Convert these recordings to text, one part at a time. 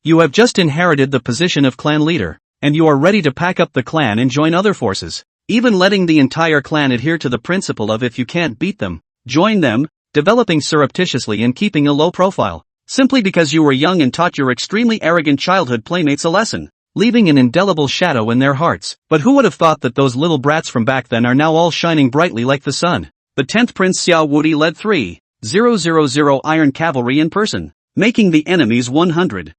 You have just inherited the position of clan leader, and you are ready to pack up the clan and join other forces, even letting the entire clan adhere to the principle of if you can't beat them, join them, developing surreptitiously and keeping a low profile, simply because you were young and taught your extremely arrogant childhood playmates a lesson, leaving an indelible shadow in their hearts. But who would have thought that those little brats from back then are now all shining brightly like the sun? The 10th Prince Xiao Wudi led 3,000 Iron Cavalry in person, making the enemy's 100,000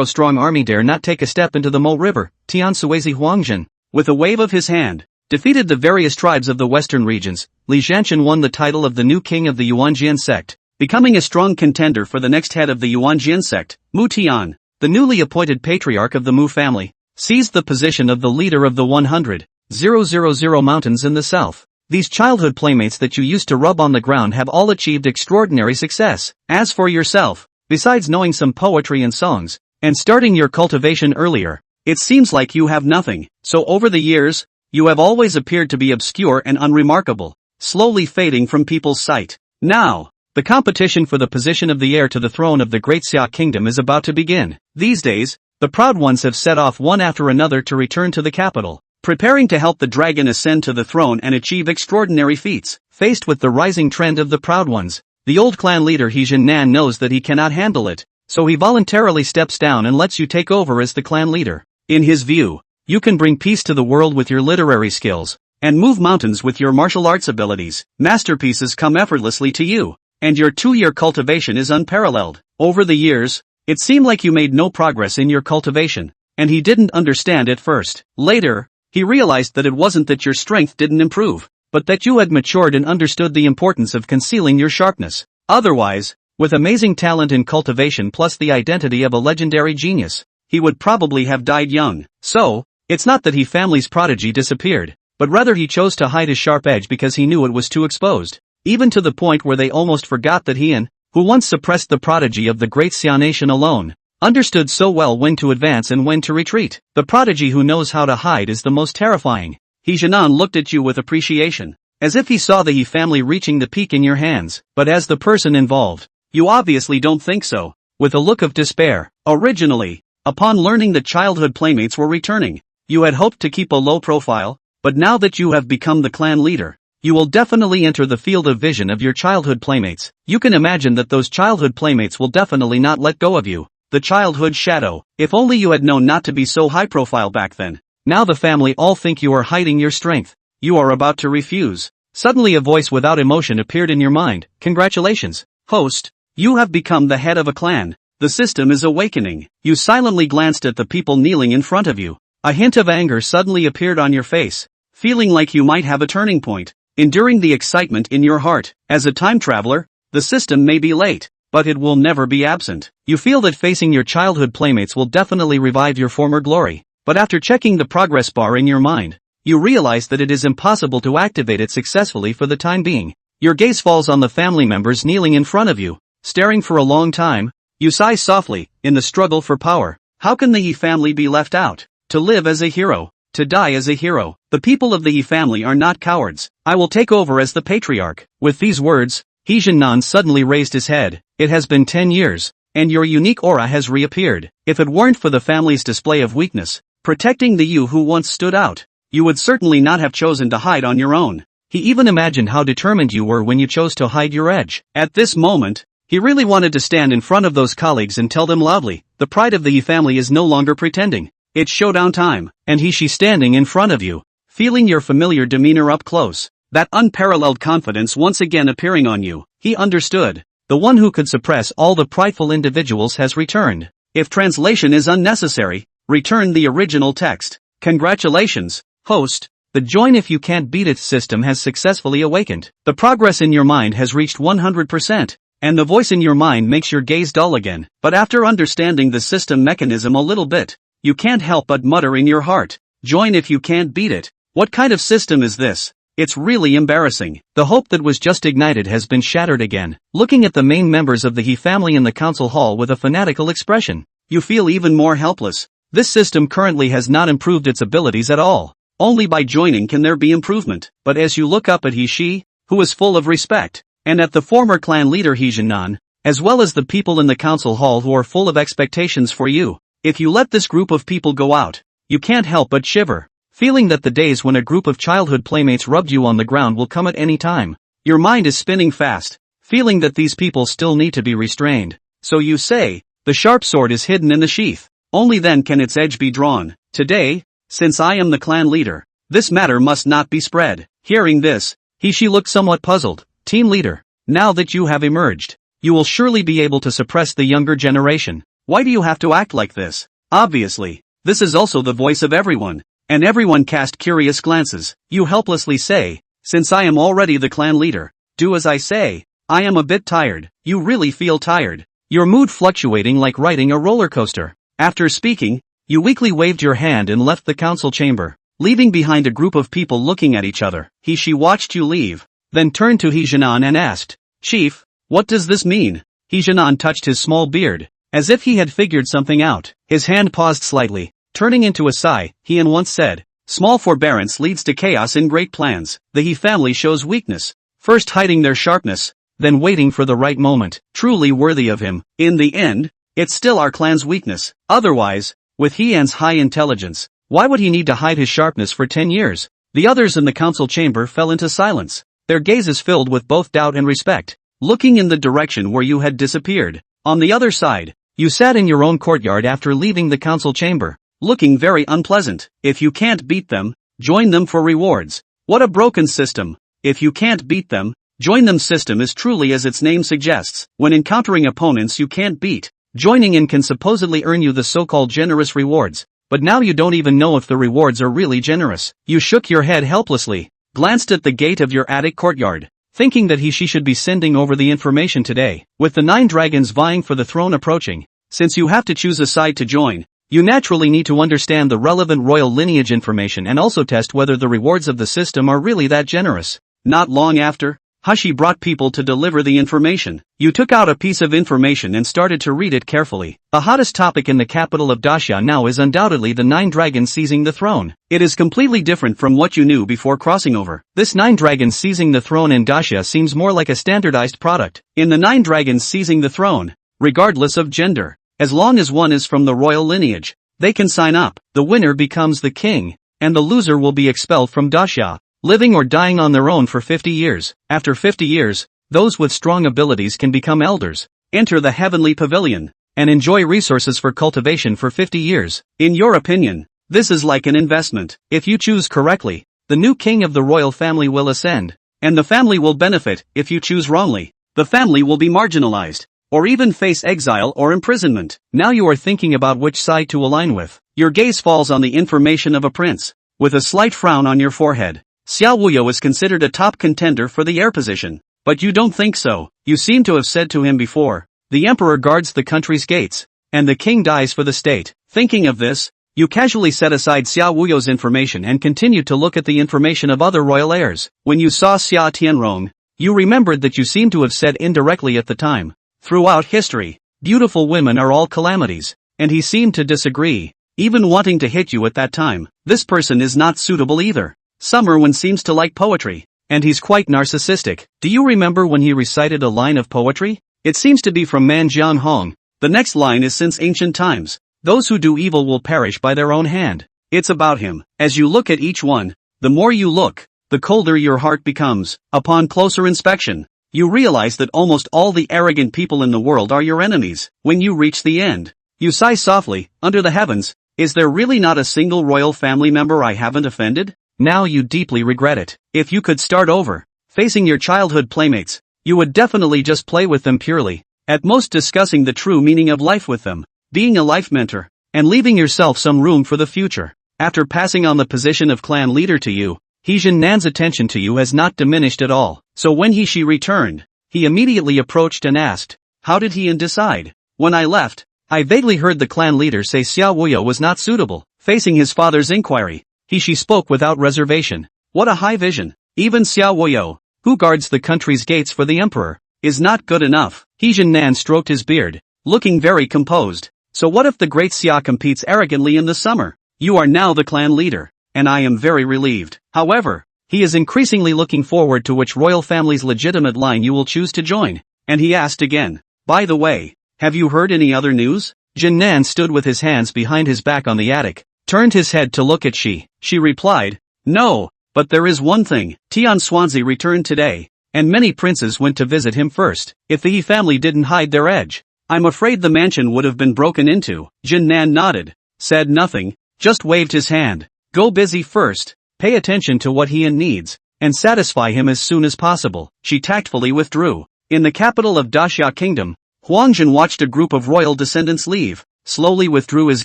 strong army dare not take a step into the Mo River. Tian Suizi Huangjin, with a wave of his hand, defeated the various tribes of the western regions. Li Zhanshan won the title of the new king of the Yuanjian sect, becoming a strong contender for the next head of the Yuanjian sect. Mu Tian, the newly appointed patriarch of the Mu family, seized the position of the leader of the 100,000 mountains in the south. These childhood playmates that you used to rub on the ground have all achieved extraordinary success. As for yourself, besides knowing some poetry and songs, and starting your cultivation earlier, it seems like you have nothing. So over the years, you have always appeared to be obscure and unremarkable, slowly fading from people's sight. Now, the competition for the position of the heir to the throne of the Great Xia Kingdom is about to begin. These days, the proud ones have set off one after another to return to the capital, preparing to help the dragon ascend to the throne and achieve extraordinary feats. Faced with the rising trend of the proud ones, the old clan leader He Nan knows that he cannot handle it, so he voluntarily steps down and lets you take over as the clan leader. In his view, you can bring peace to the world with your literary skills, and move mountains with your martial arts abilities. Masterpieces come effortlessly to you, and your 2-year cultivation is unparalleled. Over the years, it seemed like you made no progress in your cultivation, and he didn't understand at first. Later, he realized that it wasn't that your strength didn't improve, but that you had matured and understood the importance of concealing your sharpness. Otherwise, with amazing talent in cultivation plus the identity of a legendary genius, he would probably have died young. So, it's not that he family's prodigy disappeared, but rather he chose to hide his sharp edge because he knew it was too exposed, even to the point where they almost forgot that he, who once suppressed the prodigy of the great Xia nation alone, understood so well when to advance and when to retreat. The prodigy who knows how to hide is the most terrifying. He Jianan looked at you with appreciation, as if he saw the He family reaching the peak in your hands. But as the person involved, you obviously don't think so. With a look of despair. Originally, upon learning that childhood playmates were returning, you had hoped to keep a low profile, but now that you have become the clan leader, you will definitely enter the field of vision of your childhood playmates. You can imagine that those childhood playmates will definitely not let go of you. The childhood shadow. If only you had known not to be so high profile back then. Now the family all think you are hiding your strength. You are about to refuse. Suddenly a voice without emotion appeared in your mind. Congratulations, host. You have become the head of a clan. The system is awakening. You silently glanced at the people kneeling in front of you. A hint of anger suddenly appeared on your face, feeling like you might have a turning point. Enduring the excitement in your heart. As a time traveler, the system may be late, but it will never be absent. You feel that facing your childhood playmates will definitely revive your former glory. But after checking the progress bar in your mind, you realize that it is impossible to activate it successfully for the time being. Your gaze falls on the family members kneeling in front of you. Staring for a long time, you sigh softly. In the struggle for power, how can the He family be left out? To live as a hero, to die as a hero. The people of the He family are not cowards. I will take over as the patriarch. With these words, He Jianan suddenly raised his head. It has been 10 years, and your unique aura has reappeared. If it weren't for the family's display of weakness, protecting the you who once stood out, you would certainly not have chosen to hide on your own. He even imagined how determined you were when you chose to hide your edge. At this moment, he really wanted to stand in front of those colleagues and tell them loudly, the pride of the He family is no longer pretending. It's showdown time, and she's standing in front of you, feeling your familiar demeanor up close. That unparalleled confidence once again appearing on you. He understood. The one who could suppress all the prideful individuals has returned. If translation is unnecessary, return the original text. Congratulations, host. The join if you can't beat it system has successfully awakened. The progress in your mind has reached 100%, and the voice in your mind makes your gaze dull again. But after understanding the system mechanism a little bit, you can't help but mutter in your heart, join if you can't beat it. What kind of system is this? It's really embarrassing. The hope that was just ignited has been shattered again. Looking at the main members of the He family in the council hall with a fanatical expression, you feel even more helpless. This system currently has not improved its abilities at all. Only by joining can there be improvement. But as you look up at He Shi, who is full of respect, and at the former clan leader He Jianan, as well as the people in the council hall who are full of expectations for you. If you let this group of people go out, you can't help but shiver, feeling that the days when a group of childhood playmates rubbed you on the ground will come at any time. Your mind is spinning fast, feeling that these people still need to be restrained. So you say, the sharp sword is hidden in the sheath. Only then can its edge be drawn. Today, since I am the clan leader, this matter must not be spread. Hearing this, she looked somewhat puzzled. Team leader, now that you have emerged, you will surely be able to suppress the younger generation. Why do you have to act like this? Obviously, this is also the voice of everyone, and everyone cast curious glances. You helplessly say, since I am already the clan leader, do as I say. I am a bit tired. You really feel tired. Your mood fluctuating like riding a roller coaster. After speaking, you weakly waved your hand and left the council chamber, leaving behind a group of people looking at each other. She watched you leave, then turned to Jinan and asked, Chief, what does this mean? Jinan touched his small beard, as if he had figured something out. His hand paused slightly, turning into a sigh. He once said, small forbearance leads to chaos in great plans. The He family shows weakness, first hiding their sharpness, then waiting for the right moment. Truly worthy of him. In the end, it's still our clan's weakness. Otherwise, with Heian's high intelligence, why would he need to hide his sharpness for 10 years? The others in the council chamber fell into silence, their gazes filled with both doubt and respect, looking in the direction where you had disappeared. On the other side, you sat in your own courtyard after leaving the council chamber, looking very unpleasant. If you can't beat them, join them for rewards. What a broken system. If you can't beat them, join them system is truly as its name suggests. When encountering opponents you can't beat, joining in can supposedly earn you the so-called generous rewards, but now you don't even know if the rewards are really generous. You shook your head helplessly, glanced at the gate of your attic courtyard, thinking that she should be sending over the information today. With the 9 dragons vying for the throne approaching, since you have to choose a side to join, you naturally need to understand the relevant royal lineage information and also test whether the rewards of the system are really that generous. Not long after, Hashi brought people to deliver the information. You took out a piece of information and started to read it carefully. The hottest topic in the capital of Dacia now is undoubtedly the 9 dragons seizing the throne. It is completely different from what you knew before crossing over. This 9 dragons seizing the throne in Dacia seems more like a standardized product. In the 9 dragons seizing the throne, regardless of gender, as long as one is from the royal lineage, they can sign up. The winner becomes the king, and the loser will be expelled from Dacia, living or dying on their own for 50 years. After 50 years, those with strong abilities can become elders, enter the heavenly pavilion, and enjoy resources for cultivation for 50 years. In your opinion, this is like an investment. If you choose correctly, the new king of the royal family will ascend, and the family will benefit. If you choose wrongly, the family will be marginalized, or even face exile or imprisonment. Now you are thinking about which side to align with. Your gaze falls on the information of a prince, with a slight frown on your forehead. Xiao Wuyo is considered a top contender for the heir position, but you don't think so. You seem to have said to him before, the emperor guards the country's gates, and the king dies for the state. Thinking of this, you casually set aside Xiao Wuyo's information and continued to look at the information of other royal heirs. When you saw Xia Tianrong, you remembered that you seemed to have said indirectly at the time, throughout history, beautiful women are all calamities, and he seemed to disagree, even wanting to hit you at that time. This person is not suitable either. Summerone seems to like poetry, and he's quite narcissistic. Do you remember when he recited a line of poetry? It seems to be from Man Jianhong. The next line is since ancient times, those who do evil will perish by their own hand. It's about him. As you look at each one, the more you look, the colder your heart becomes. Upon closer inspection, you realize that almost all the arrogant people in the world are your enemies. When you reach the end, you sigh softly. Under the heavens, is there really not a single royal family member I haven't offended? Now you deeply regret it. If you could start over, facing your childhood playmates, you would definitely just play with them purely, at most discussing the true meaning of life with them, being a life mentor, and leaving yourself some room for the future. After passing on the position of clan leader to you, Nan's attention to you has not diminished at all. So when she returned, he immediately approached and asked, how did he decide? When I left, I vaguely heard the clan leader say Xiao Wuyo was not suitable. Facing his father's inquiry, she spoke without reservation. What a high vision. Even Xiao Wuyo, who guards the country's gates for the emperor, is not good enough. Nan stroked his beard, looking very composed. So what if the great Xia competes arrogantly in the summer? You are now the clan leader, and I am very relieved. However, he is increasingly looking forward to which royal family's legitimate line you will choose to join. And he asked again, By the way, have you heard any other news? Jin Nan stood with his hands behind his back on the attic, turned his head to look at She. She replied, no, but there is one thing. Tian Swansea returned today, and many princes went to visit him first. If the He family didn't hide their edge, I'm afraid the mansion would have been broken into. Jin Nan nodded, said nothing, just waved his hand. Go busy first, pay attention to what he needs, and satisfy him as soon as possible. She tactfully withdrew. In the capital of Daxia Kingdom, Huangjin watched a group of royal descendants leave, slowly withdrew his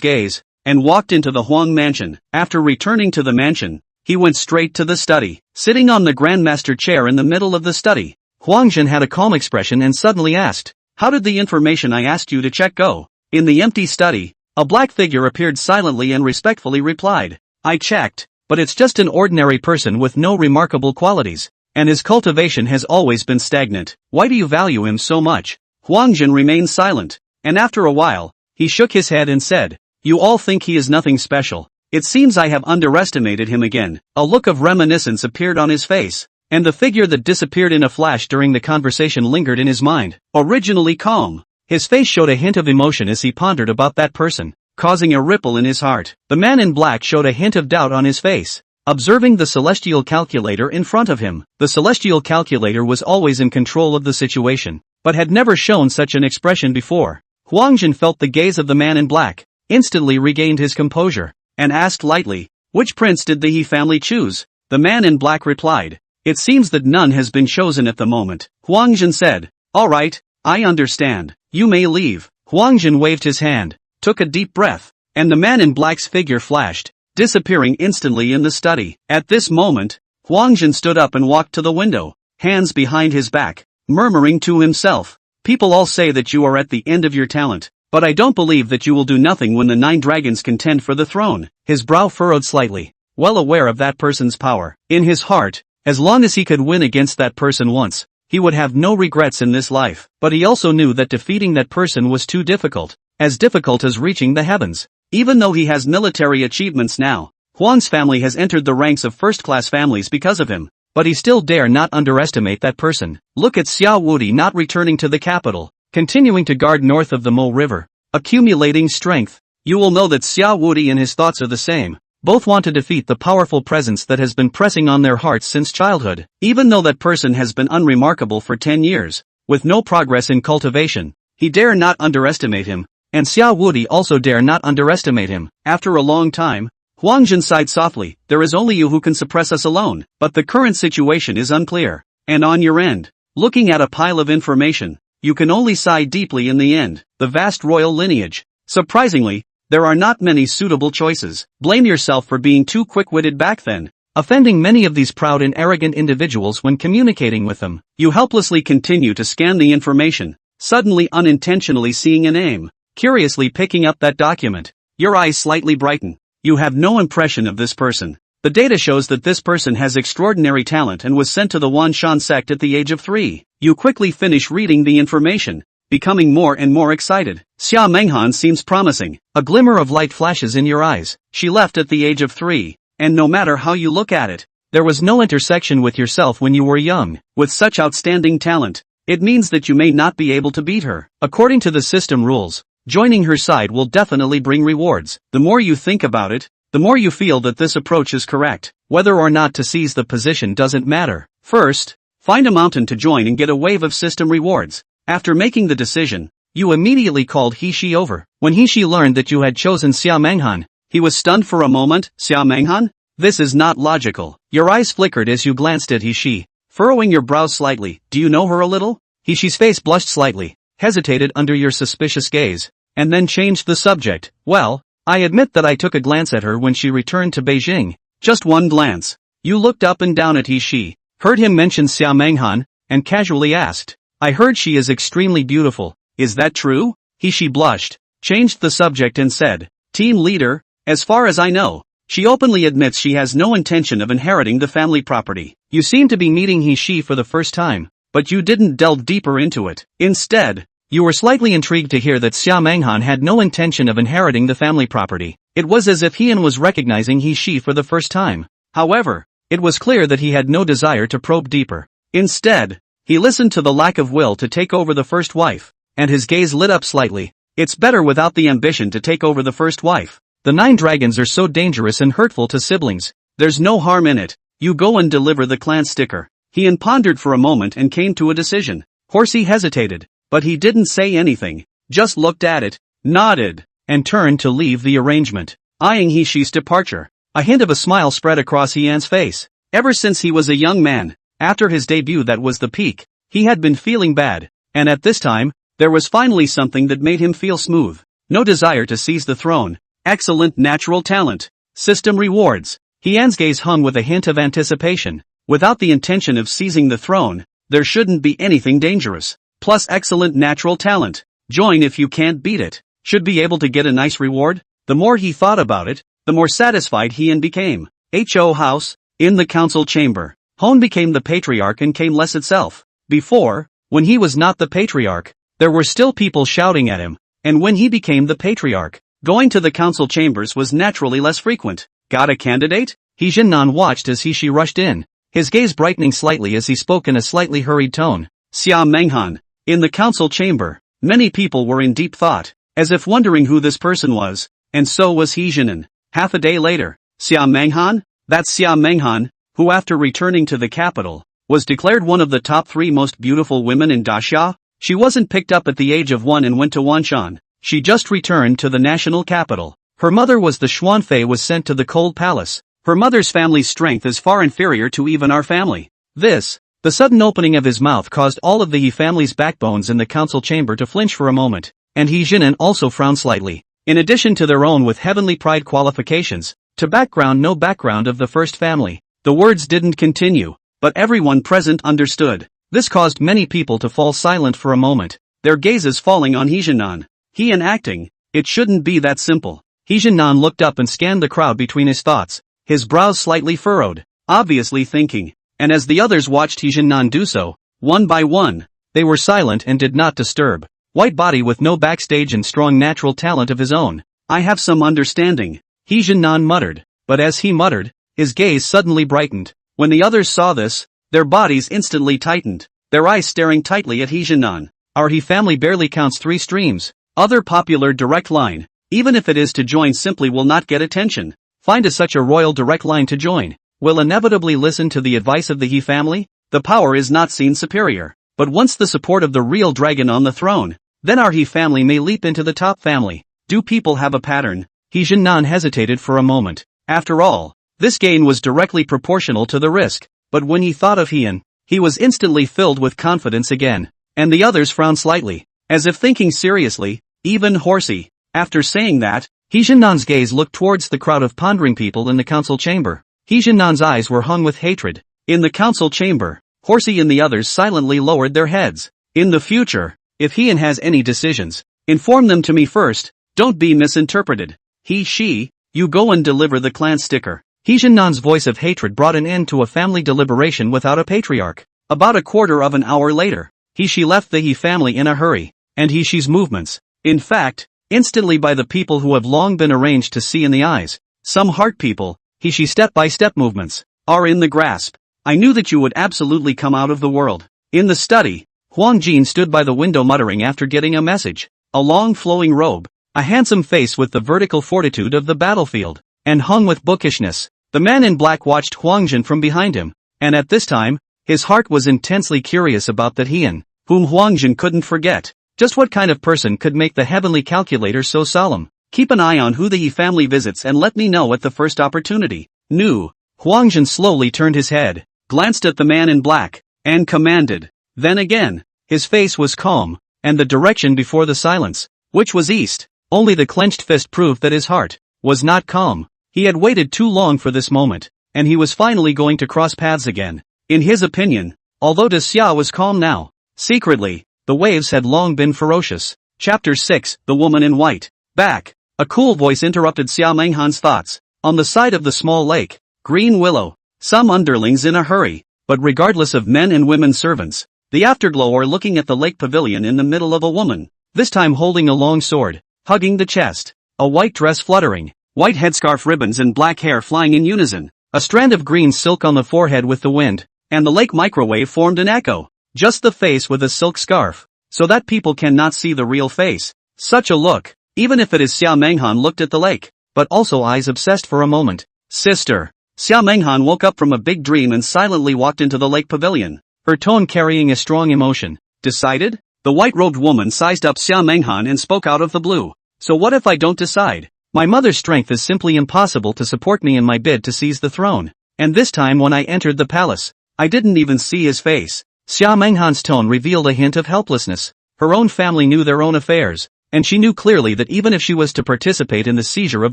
gaze, and walked into the Huang mansion. After returning to the mansion, he went straight to the study. Sitting on the grandmaster chair in the middle of the study, Huangjin had a calm expression and suddenly asked, how did the information I asked you to check go? In the empty study, a black figure appeared silently and respectfully replied, I checked, but it's just an ordinary person with no remarkable qualities, and his cultivation has always been stagnant. Why do you value him so much? Huangjin remained silent, and after a while, he shook his head and said, you all think he is nothing special. It seems I have underestimated him again. A look of reminiscence appeared on his face, and the figure that disappeared in a flash during the conversation lingered in his mind. Originally calm, his face showed a hint of emotion as he pondered about that person, causing a ripple in his heart. The man in black showed a hint of doubt on his face, observing the celestial calculator in front of him. The celestial calculator was always in control of the situation, but had never shown such an expression before. Huangjin felt the gaze of the man in black, instantly regained his composure, and asked lightly, which prince did the He family choose? The man in black replied, it seems that none has been chosen at the moment. Huangjin said, all right, I understand, you may leave. Huangjin waved his hand, took a deep breath, and the man in black's figure flashed, disappearing instantly in the study. At this moment, Huangjin stood up and walked to the window, hands behind his back, murmuring to himself, people all say that you are at the end of your talent, but I don't believe that you will do nothing when the 9 dragons contend for the throne. His brow furrowed slightly, well aware of that person's power. In his heart, as long as he could win against that person once, he would have no regrets in this life. But he also knew that defeating that person was too difficult, as difficult as reaching the heavens. Even though he has military achievements now, Huang's family has entered the ranks of first-class families because of him, but he still dare not underestimate that person. Look at Xiao Wudi not returning to the capital, continuing to guard north of the Mo River, accumulating strength. You will know that Xiao Wudi and his thoughts are the same. Both want to defeat the powerful presence that has been pressing on their hearts since childhood. Even though that person has been unremarkable for 10 years, with no progress in cultivation, he dare not underestimate him, and Xiao Wudi also dare not underestimate him. After a long time, Huangjin sighed softly, there is only you who can suppress us alone, but the current situation is unclear. And on your end, looking at a pile of information, you can only sigh deeply in the end. The vast royal lineage. Surprisingly, there are not many suitable choices. Blame yourself for being too quick-witted back then, offending many of these proud and arrogant individuals when communicating with them. You helplessly continue to scan the information, suddenly unintentionally seeing a name, curiously picking up that document. Your eyes slightly brighten. You have no impression of this person. The data shows that this person has extraordinary talent and was sent to the Wan Shan sect at the age of 3. You quickly finish reading the information, becoming more and more excited. Xia Menghan seems promising. A glimmer of light flashes in your eyes. She left at the age of 3, and no matter how you look at it, there was no intersection with yourself when you were young. With such outstanding talent, it means that you may not be able to beat her. According to the system rules, joining her side will definitely bring rewards. The more you think about it, the more you feel that this approach is correct. Whether or not to seize the position doesn't matter. First, find a mountain to join and get a wave of system rewards. After making the decision, you immediately called He-Shi over. When He-Shi learned that you had chosen Xia Menghan, he was stunned for a moment. Xia Menghan? This is not logical. Your eyes flickered as you glanced at He-Shi, furrowing your brows slightly. Do you know her a little? He-Shi's face blushed slightly, hesitated under your suspicious gaze, and then changed the subject. Well, I admit that I took a glance at her when she returned to Beijing. Just one glance. You looked up and down at He-Shi, heard him mention Xia Menghan, and casually asked, I heard she is extremely beautiful. Is that true? He-Shi blushed, changed the subject and said, Team leader, as far as I know, she openly admits she has no intention of inheriting the family property. You seem to be meeting He-Shi for the first time, but you didn't delve deeper into it. Instead, you were slightly intrigued to hear that Xia Menghan had no intention of inheriting the family property. It was as if Heian was recognizing He-Shi for the first time. However, it was clear that he had no desire to probe deeper. Instead, he listened to the lack of will to take over the first wife. and his gaze lit up slightly. It's better without the ambition to take over the first wife. The 9 dragons are so dangerous and hurtful to siblings. There's no harm in it. You go and deliver the clan sticker. He pondered for a moment and came to a decision. Horsey hesitated, but he didn't say anything, just looked at it, nodded, and turned to leave the arrangement, eyeing He-She's departure. A hint of a smile spread across Heian's face. Ever since he was a young man, after his debut that was the peak, he had been feeling bad, and at this time, there was finally something that made him feel smooth. No desire to seize the throne. Excellent natural talent. System rewards. Heian's gaze hung with a hint of anticipation. Without the intention of seizing the throne, there shouldn't be anything dangerous. Plus excellent natural talent. Join if you can't beat it. Should be able to get a nice reward? The more he thought about it, the more satisfied Heian became. Ho house, in the council chamber. Hon became the patriarch and came less itself. Before, when he was not the patriarch, there were still people shouting at him, and when he became the patriarch, going to the council chambers was naturally less frequent. Got a candidate? He-Jin-nan watched as He-She rushed in, his gaze brightening slightly as he spoke in a slightly hurried tone. Xia Menghan. In the council chamber, many people were in deep thought, as if wondering who this person was, and so was He-Jin-nan. Half a day later, Xia Menghan? That's Xia Menghan, who after returning to the capital, was declared one of the top 3 most beautiful women in Daxia. She wasn't picked up at the age of 1 and went to Wanshan. She just returned to the national capital. Her mother was the Xuanfei was sent to the cold palace. Her mother's family's strength is far inferior to even our family. The sudden opening of his mouth caused all of the He family's backbones in the council chamber to flinch for a moment, and He-Jin-nan also frowned slightly. In addition to their own with heavenly pride qualifications, to no background of the first family. The words didn't continue, but everyone present understood. This caused many people to fall silent for a moment, their gazes falling on He-Jin-nan. Heian acting, it shouldn't be that simple. He-Jin-nan looked up and scanned the crowd between his thoughts, his brows slightly furrowed, obviously thinking, and as the others watched He-Jin-nan do so, one by one, they were silent and did not disturb. White body with no backstage and strong natural talent of his own. I have some understanding, He-Jin-nan muttered, but as he muttered, his gaze suddenly brightened. When the others saw this, their bodies instantly tightened, their eyes staring tightly at He-Jin-nan. Our He family barely counts 3 streams. Other popular direct line, even if it is to join simply will not get attention. Find such a royal direct line to join. Will inevitably listen to the advice of the He family. The power is not seen superior. But once the support of the real dragon on the throne, then our He family may leap into the top family. Do people have a pattern? He-Jin-nan hesitated for a moment. After all, this gain was directly proportional to the risk. But when he thought of Heian, he was instantly filled with confidence again. And the others frowned slightly, as if thinking seriously, even Horsey. After saying that, He-Jin-nan's gaze looked towards the crowd of pondering people in the council chamber. He-Jin-nan's eyes were hung with hatred. In the council chamber, Horsey and the others silently lowered their heads. In the future, if Heian has any decisions, inform them to me first, don't be misinterpreted. She, you go and deliver the clan sticker. He-Jin-nan's voice of hatred brought an end to a family deliberation without a patriarch. About a quarter of an hour later, He-She left the He family in a hurry, and He-She's movements, in fact, instantly by the people who have long been arranged to see in the eyes, some heart people, He-She step-by-step movements, are in the grasp. I knew that you would absolutely come out of the world. In the study, Huang Jin stood by the window muttering after getting a message. A long flowing robe, a handsome face with the vertical fortitude of the battlefield, and hung with bookishness. The man in black watched Huang Jin from behind him, and at this time, his heart was intensely curious about that Heian, whom Huang Jin couldn't forget. Just what kind of person could make the heavenly calculator so solemn? Keep an eye on who the He family visits and let me know at the first opportunity. Nu. Huang Jin slowly turned his head, glanced at the man in black, and commanded. Then again, his face was calm, and the direction before the silence, which was east. Only the clenched fist proved that his heart was not calm. He had waited too long for this moment, and he was finally going to cross paths again. In his opinion, although Xia was calm now, secretly, the waves had long been ferocious. Chapter 6, The Woman in White. Back. A cool voice interrupted Xia Menghan's thoughts. On the side of the small lake, Green Willow, some underlings in a hurry, but regardless of men and women servants, the afterglow are looking at the lake pavilion in the middle of a woman, this time holding a long sword, hugging the chest, a white dress fluttering, white headscarf ribbons and black hair flying in unison, a strand of green silk on the forehead with the wind, and the lake microwave formed an echo. Just the face with a silk scarf, so that people cannot see the real face. Such a look, even if it is Xiao Menghan looked at the lake, but also eyes obsessed for a moment. Sister. Xiao Menghan woke up from a big dream and silently walked into the lake pavilion, her tone carrying a strong emotion. Decided? The white-robed woman sized up Xiao Menghan and spoke out of the blue. So what if I don't decide? My mother's strength is simply impossible to support me in my bid to seize the throne. And this time when I entered the palace, I didn't even see his face. Xiao Menghan's tone revealed a hint of helplessness. Her own family knew their own affairs, and she knew clearly that even if she was to participate in the seizure of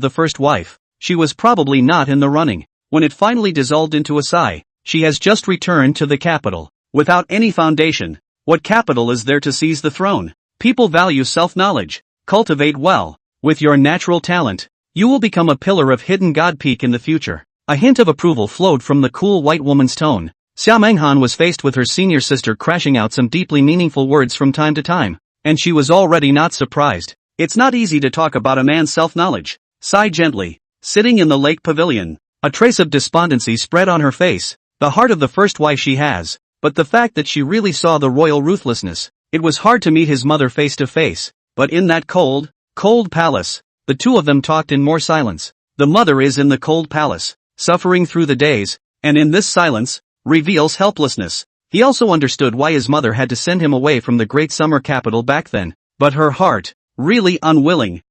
the first wife, she was probably not in the running. When it finally dissolved into a sigh, she has just returned to the capital. Without any foundation, what capital is there to seize the throne? People value self-knowledge. Cultivate well. With your natural talent, you will become a pillar of hidden god peak in the future. A hint of approval flowed from the cool white woman's tone. Xiao Menghan was faced with her senior sister crashing out some deeply meaningful words from time to time, and she was already not surprised. It's not easy to talk about a man's self-knowledge. Sigh gently. Sitting in the lake pavilion, a trace of despondency spread on her face, the heart of the first wife she has, but the fact that she really saw the royal ruthlessness. It was hard to meet his mother face to face, but in that cold palace, the two of them talked in more silence. The mother is in the cold palace, suffering through the days, and in this silence, reveals helplessness. He also understood why his mother had to send him away from the great summer capital back then, but her heart, really unwilling,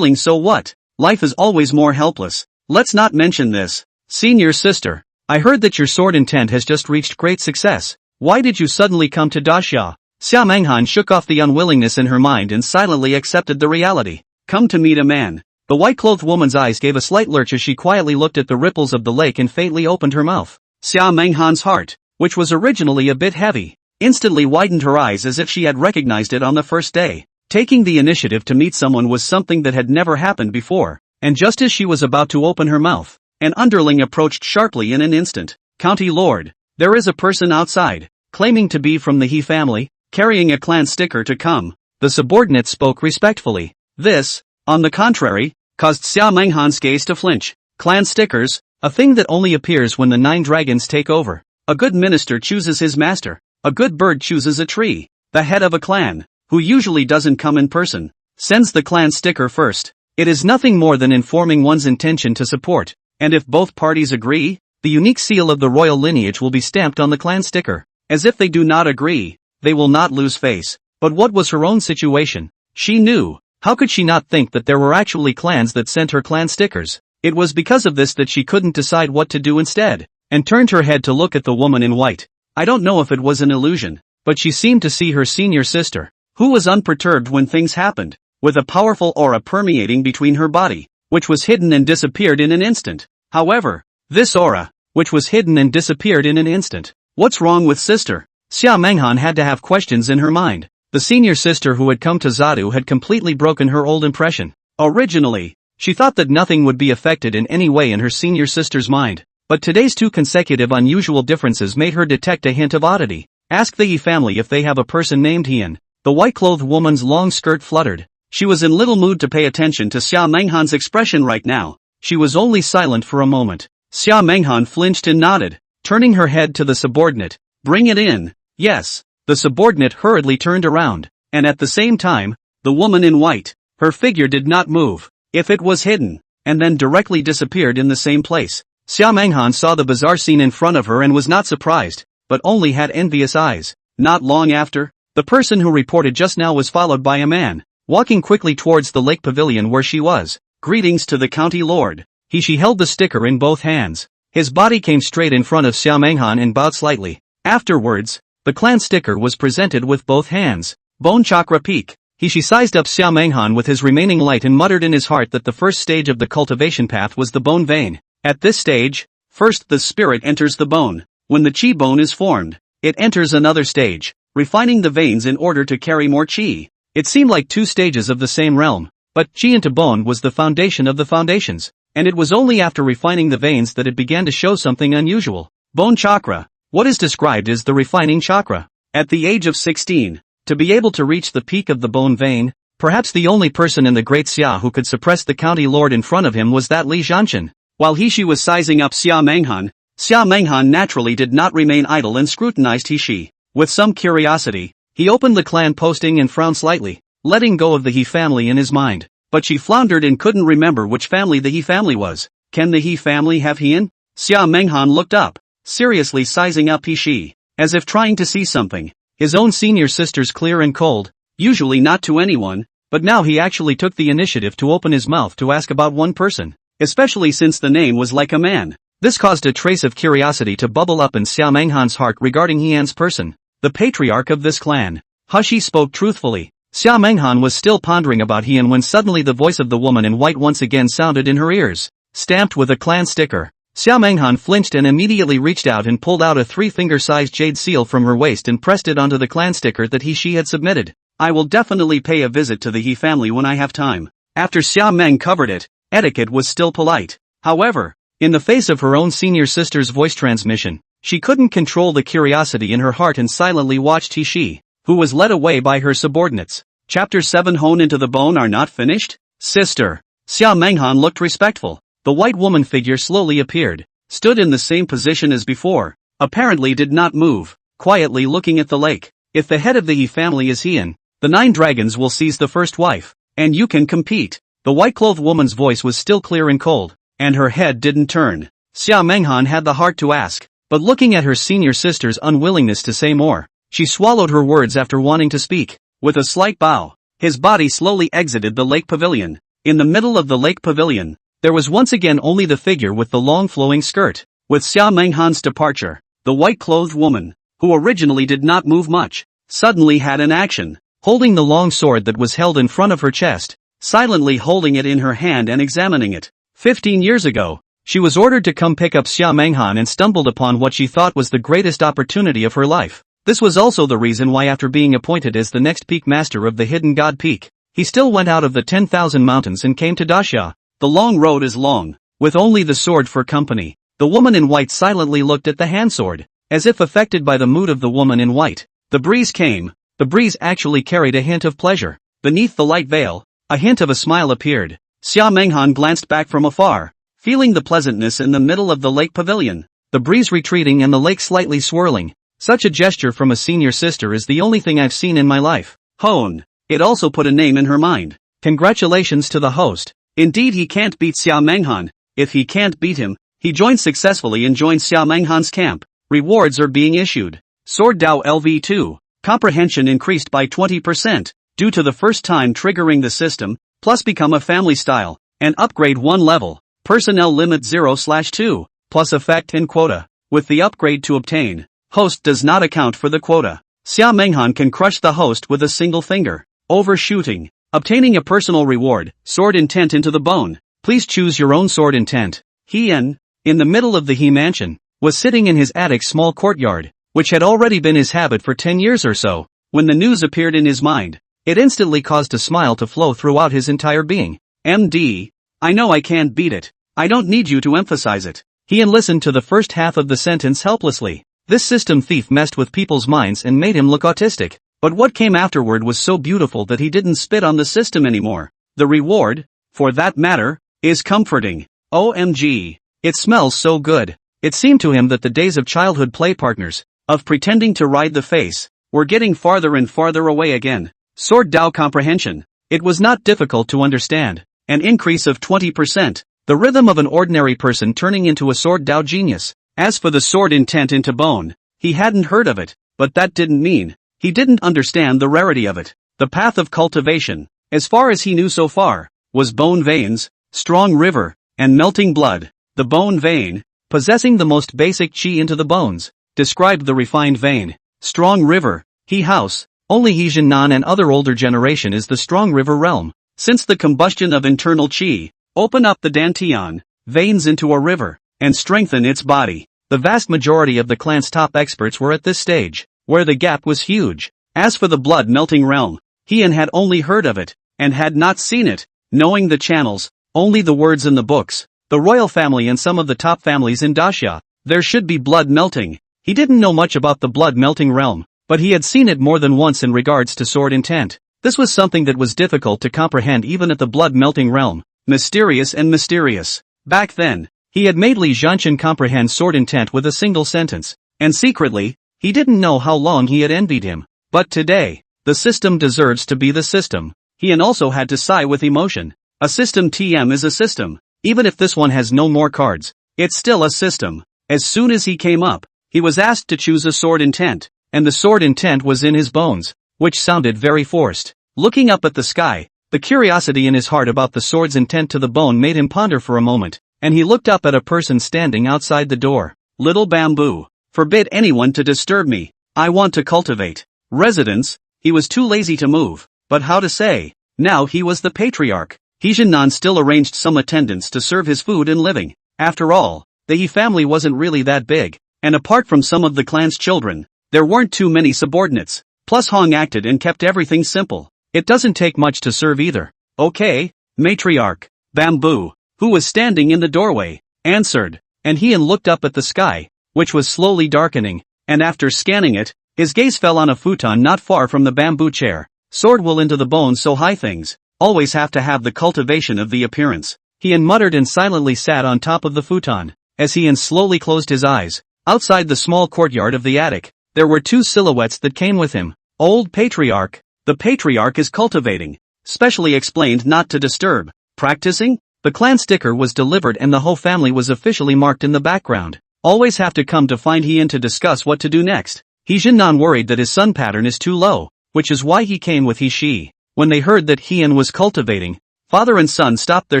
so what? Life is always more helpless. Let's not mention this. Senior sister, I heard that your sword intent has just reached great success. Why did you suddenly come to Daxia? Xiao Menghan shook off the unwillingness in her mind and silently accepted the reality. Come to meet a man. The white-clothed woman's eyes gave a slight lurch as she quietly looked at the ripples of the lake and faintly opened her mouth. Xiao Menghan's heart, which was originally a bit heavy, instantly widened her eyes as if she had recognized it on the first day. Taking the initiative to meet someone was something that had never happened before, and just as she was about to open her mouth, an underling approached sharply in an instant. County Lord, there is a person outside, claiming to be from the He family, carrying a clan sticker to come. The subordinate spoke respectfully. This, on the contrary, caused Xiao Menghan's gaze to flinch. Clan stickers, a thing that only appears when the 9 dragons take over. A good minister chooses his master. A good bird chooses a tree. The head of a clan, who usually doesn't come in person, sends the clan sticker first. It is nothing more than informing one's intention to support, and if both parties agree, the unique seal of the royal lineage will be stamped on the clan sticker. As if they do not agree, they will not lose face. But what was her own situation? She knew. How could she not think that there were actually clans that sent her clan stickers? It was because of this that she couldn't decide what to do instead, and turned her head to look at the woman in white. I don't know if it was an illusion, but she seemed to see her senior sister, who was unperturbed when things happened, with a powerful aura permeating between her body, which was hidden and disappeared in an instant. However, this aura, which was hidden and disappeared in an instant. What's wrong with sister? Xiao Menghan had to have questions in her mind. The senior sister who had come to Zadu had completely broken her old impression. Originally, she thought that nothing would be affected in any way in her senior sister's mind, but today's 2 consecutive unusual differences made her detect a hint of oddity. Ask the Yi family if they have a person named Hian. The white-clothed woman's long skirt fluttered. She was in little mood to pay attention to Xiao Menghan's expression right now. She was only silent for a moment. Xiao Menghan flinched and nodded, turning her head to the subordinate. Bring it in. Yes. The subordinate hurriedly turned around, and at the same time, the woman in white, her figure did not move. If it was hidden, and then directly disappeared in the same place. Xiao Menghan saw the bizarre scene in front of her and was not surprised, but only had envious eyes. Not long after, the person who reported just now was followed by a man, walking quickly towards the lake pavilion where she was. Greetings to the county lord. She held the sticker in both hands. His body came straight in front of Xiao Menghan and bowed slightly. Afterwards, the clan sticker was presented with both hands. Bone chakra peak. She sized up Xiao Menghan with his remaining light and muttered in his heart that the first stage of the cultivation path was the bone vein. At this stage, first the spirit enters the bone. When the chi bone is formed, it enters another stage, refining the veins in order to carry more chi. It seemed like 2 stages of the same realm, but chi into bone was the foundation of the foundations, and it was only after refining the veins that it began to show something unusual. Bone chakra. What is described as the refining chakra. At the age of 16, to be able to reach the peak of the bone vein, perhaps the only person in the Great Xia who could suppress the county lord in front of him was that Li Zhanshan. While she was sizing up Xiao Menghan naturally did not remain idle and scrutinized He with some curiosity. He opened the clan posting and frowned slightly, letting go of the He family in his mind. But she floundered and couldn't remember which family the He family was. Can the He family have Heian? Xia Menghan looked up, seriously sizing up He-she, as if trying to see something. His own senior sister's clear and cold, usually not to anyone, but now he actually took the initiative to open his mouth to ask about one person, especially since the name was like a man. This caused a trace of curiosity to bubble up in Xia Menghan's heart regarding Heian's person, the patriarch of this clan. He spoke truthfully. Xia Menghan was still pondering about Heian when suddenly the voice of the woman in white once again sounded in her ears, stamped with a clan sticker. Xia Menghan flinched and immediately reached out and pulled out a 3-finger-sized jade seal from her waist and pressed it onto the clan sticker that she had submitted. I will definitely pay a visit to the He family when I have time. After Xia Meng covered it, etiquette was still polite. However, in the face of her own senior sister's voice transmission, she couldn't control the curiosity in her heart and silently watched He-she, who was led away by her subordinates. Chapter 7 Hone into the bone are not finished? Sister. Xia Menghan looked respectful. The white woman figure slowly appeared, stood in the same position as before, apparently did not move, quietly looking at the lake. If the head of the He family is Heian, the 9 dragons will seize the first wife, and you can compete. The white-clothed woman's voice was still clear and cold, and her head didn't turn. Xia Menghan had the heart to ask, but looking at her senior sister's unwillingness to say more, she swallowed her words after wanting to speak. With a slight bow, his body slowly exited the lake pavilion. In the middle of the lake pavilion, there was once again only the figure with the long flowing skirt. With Xia Menghan's departure, the white-clothed woman, who originally did not move much, suddenly had an action. Holding the long sword that was held in front of her chest, silently holding it in her hand and examining it. 15 years ago, she was ordered to come pick up Xia Menghan and stumbled upon what she thought was the greatest opportunity of her life. This was also the reason why after being appointed as the next peak master of the Hidden God Peak, he still went out of the 10,000 mountains and came to Daxia. The long road is long, with only the sword for company. The woman in white silently looked at the hand sword, as if affected by the mood of the woman in white. The breeze came. The breeze actually carried a hint of pleasure. Beneath the light veil, a hint of a smile appeared. Xia Menghan glanced back from afar, feeling the pleasantness in the middle of the lake pavilion, the breeze retreating and the lake slightly swirling. Such a gesture from a senior sister is the only thing I've seen in my life. Hone. It also put a name in her mind. Congratulations to the host. Indeed, he can't beat Xia Menghan. If he can't beat him, he joins successfully and joins Xia Menghan's camp. Rewards are being issued. Sword Dao LV2. Comprehension increased by 20%, due to the first time triggering the system, plus become a family style, and upgrade 1 level. Personnel limit 0/2, plus effect and quota. With the upgrade to obtain, host does not account for the quota. Xia Menghan can crush the host with a single finger. Overshooting. Obtaining a personal reward, sword intent into the bone. Please choose your own sword intent. Heian, in the middle of the He mansion, was sitting in his attic's small courtyard, which had already been his habit for 10 years or so. When the news appeared in his mind, it instantly caused a smile to flow throughout his entire being. MD, I know I can't beat it. I don't need you to emphasize it. Heian listened to the first half of the sentence helplessly. This system thief messed with people's minds and made him look autistic. But what came afterward was so beautiful that he didn't spit on the system anymore. The reward, for that matter, is comforting. OMG. It smells so good. It seemed to him that the days of childhood play partners, of pretending to ride the face, were getting farther and farther away again. Sword Dao comprehension. It was not difficult to understand. An increase of 20%. The rhythm of an ordinary person turning into a Sword Dao genius. As for the sword intent into bone, he hadn't heard of it, but that didn't mean he didn't understand the rarity of it. The path of cultivation, as far as he knew so far, was bone veins, strong river, and melting blood. The bone vein, possessing the most basic chi into the bones, described the refined vein. Strong river, He house, only He Jinnan and other older generation is the strong river realm. Since the combustion of internal chi, open up the Dantian veins into a river, and strengthen its body. The vast majority of the clan's top experts were at this stage, where the gap was huge. As for the blood-melting realm, Heian had only heard of it, and had not seen it, knowing the channels, only the words in the books. The royal family and some of the top families in Daxia, there should be blood melting. He didn't know much about the blood-melting realm, but he had seen it more than once in regards to sword intent. This was something that was difficult to comprehend even at the blood-melting realm. Mysterious and mysterious. Back then, he had made Li Zhanshan comprehend sword intent with a single sentence, and secretly, he didn't know how long he had envied him. But today, the system deserves to be the system. Heian also had to sigh with emotion. A system TM is a system. Even if this one has no more cards, it's still a system. As soon as he came up, he was asked to choose a sword intent, and the sword intent was in his bones, which sounded very forced. Looking up at the sky, the curiosity in his heart about the sword's intent to the bone made him ponder for a moment, and he looked up at a person standing outside the door. Little bamboo. Forbid anyone to disturb me. I want to cultivate residence. He was too lazy to move, but how to say? Now he was the patriarch. Heijinnan still arranged some attendants to serve his food and living. After all, the He family wasn't really that big, and apart from some of the clan's children, there weren't too many subordinates. Plus Hong acted and kept everything simple. It doesn't take much to serve either. Okay, matriarch. Bamboo, who was standing in the doorway, answered, and Heian looked up at the sky, which was slowly darkening, and after scanning it, his gaze fell on a futon not far from the bamboo chair. Sword will into the bone, so high things always have to have the cultivation of the appearance. Heian muttered and silently sat on top of the futon. As Heian slowly closed his eyes, outside the small courtyard of the attic, there were two silhouettes that came with him. Old Patriarch. The Patriarch is cultivating. Specially explained not to disturb. Practicing? The clan sticker was delivered and the whole family was officially marked in the background. Always have to come to find Heian to discuss what to do next. Heijinnan worried that his sun pattern is too low, which is why he came with He-Shi. When they heard that Heian was cultivating, father and son stopped their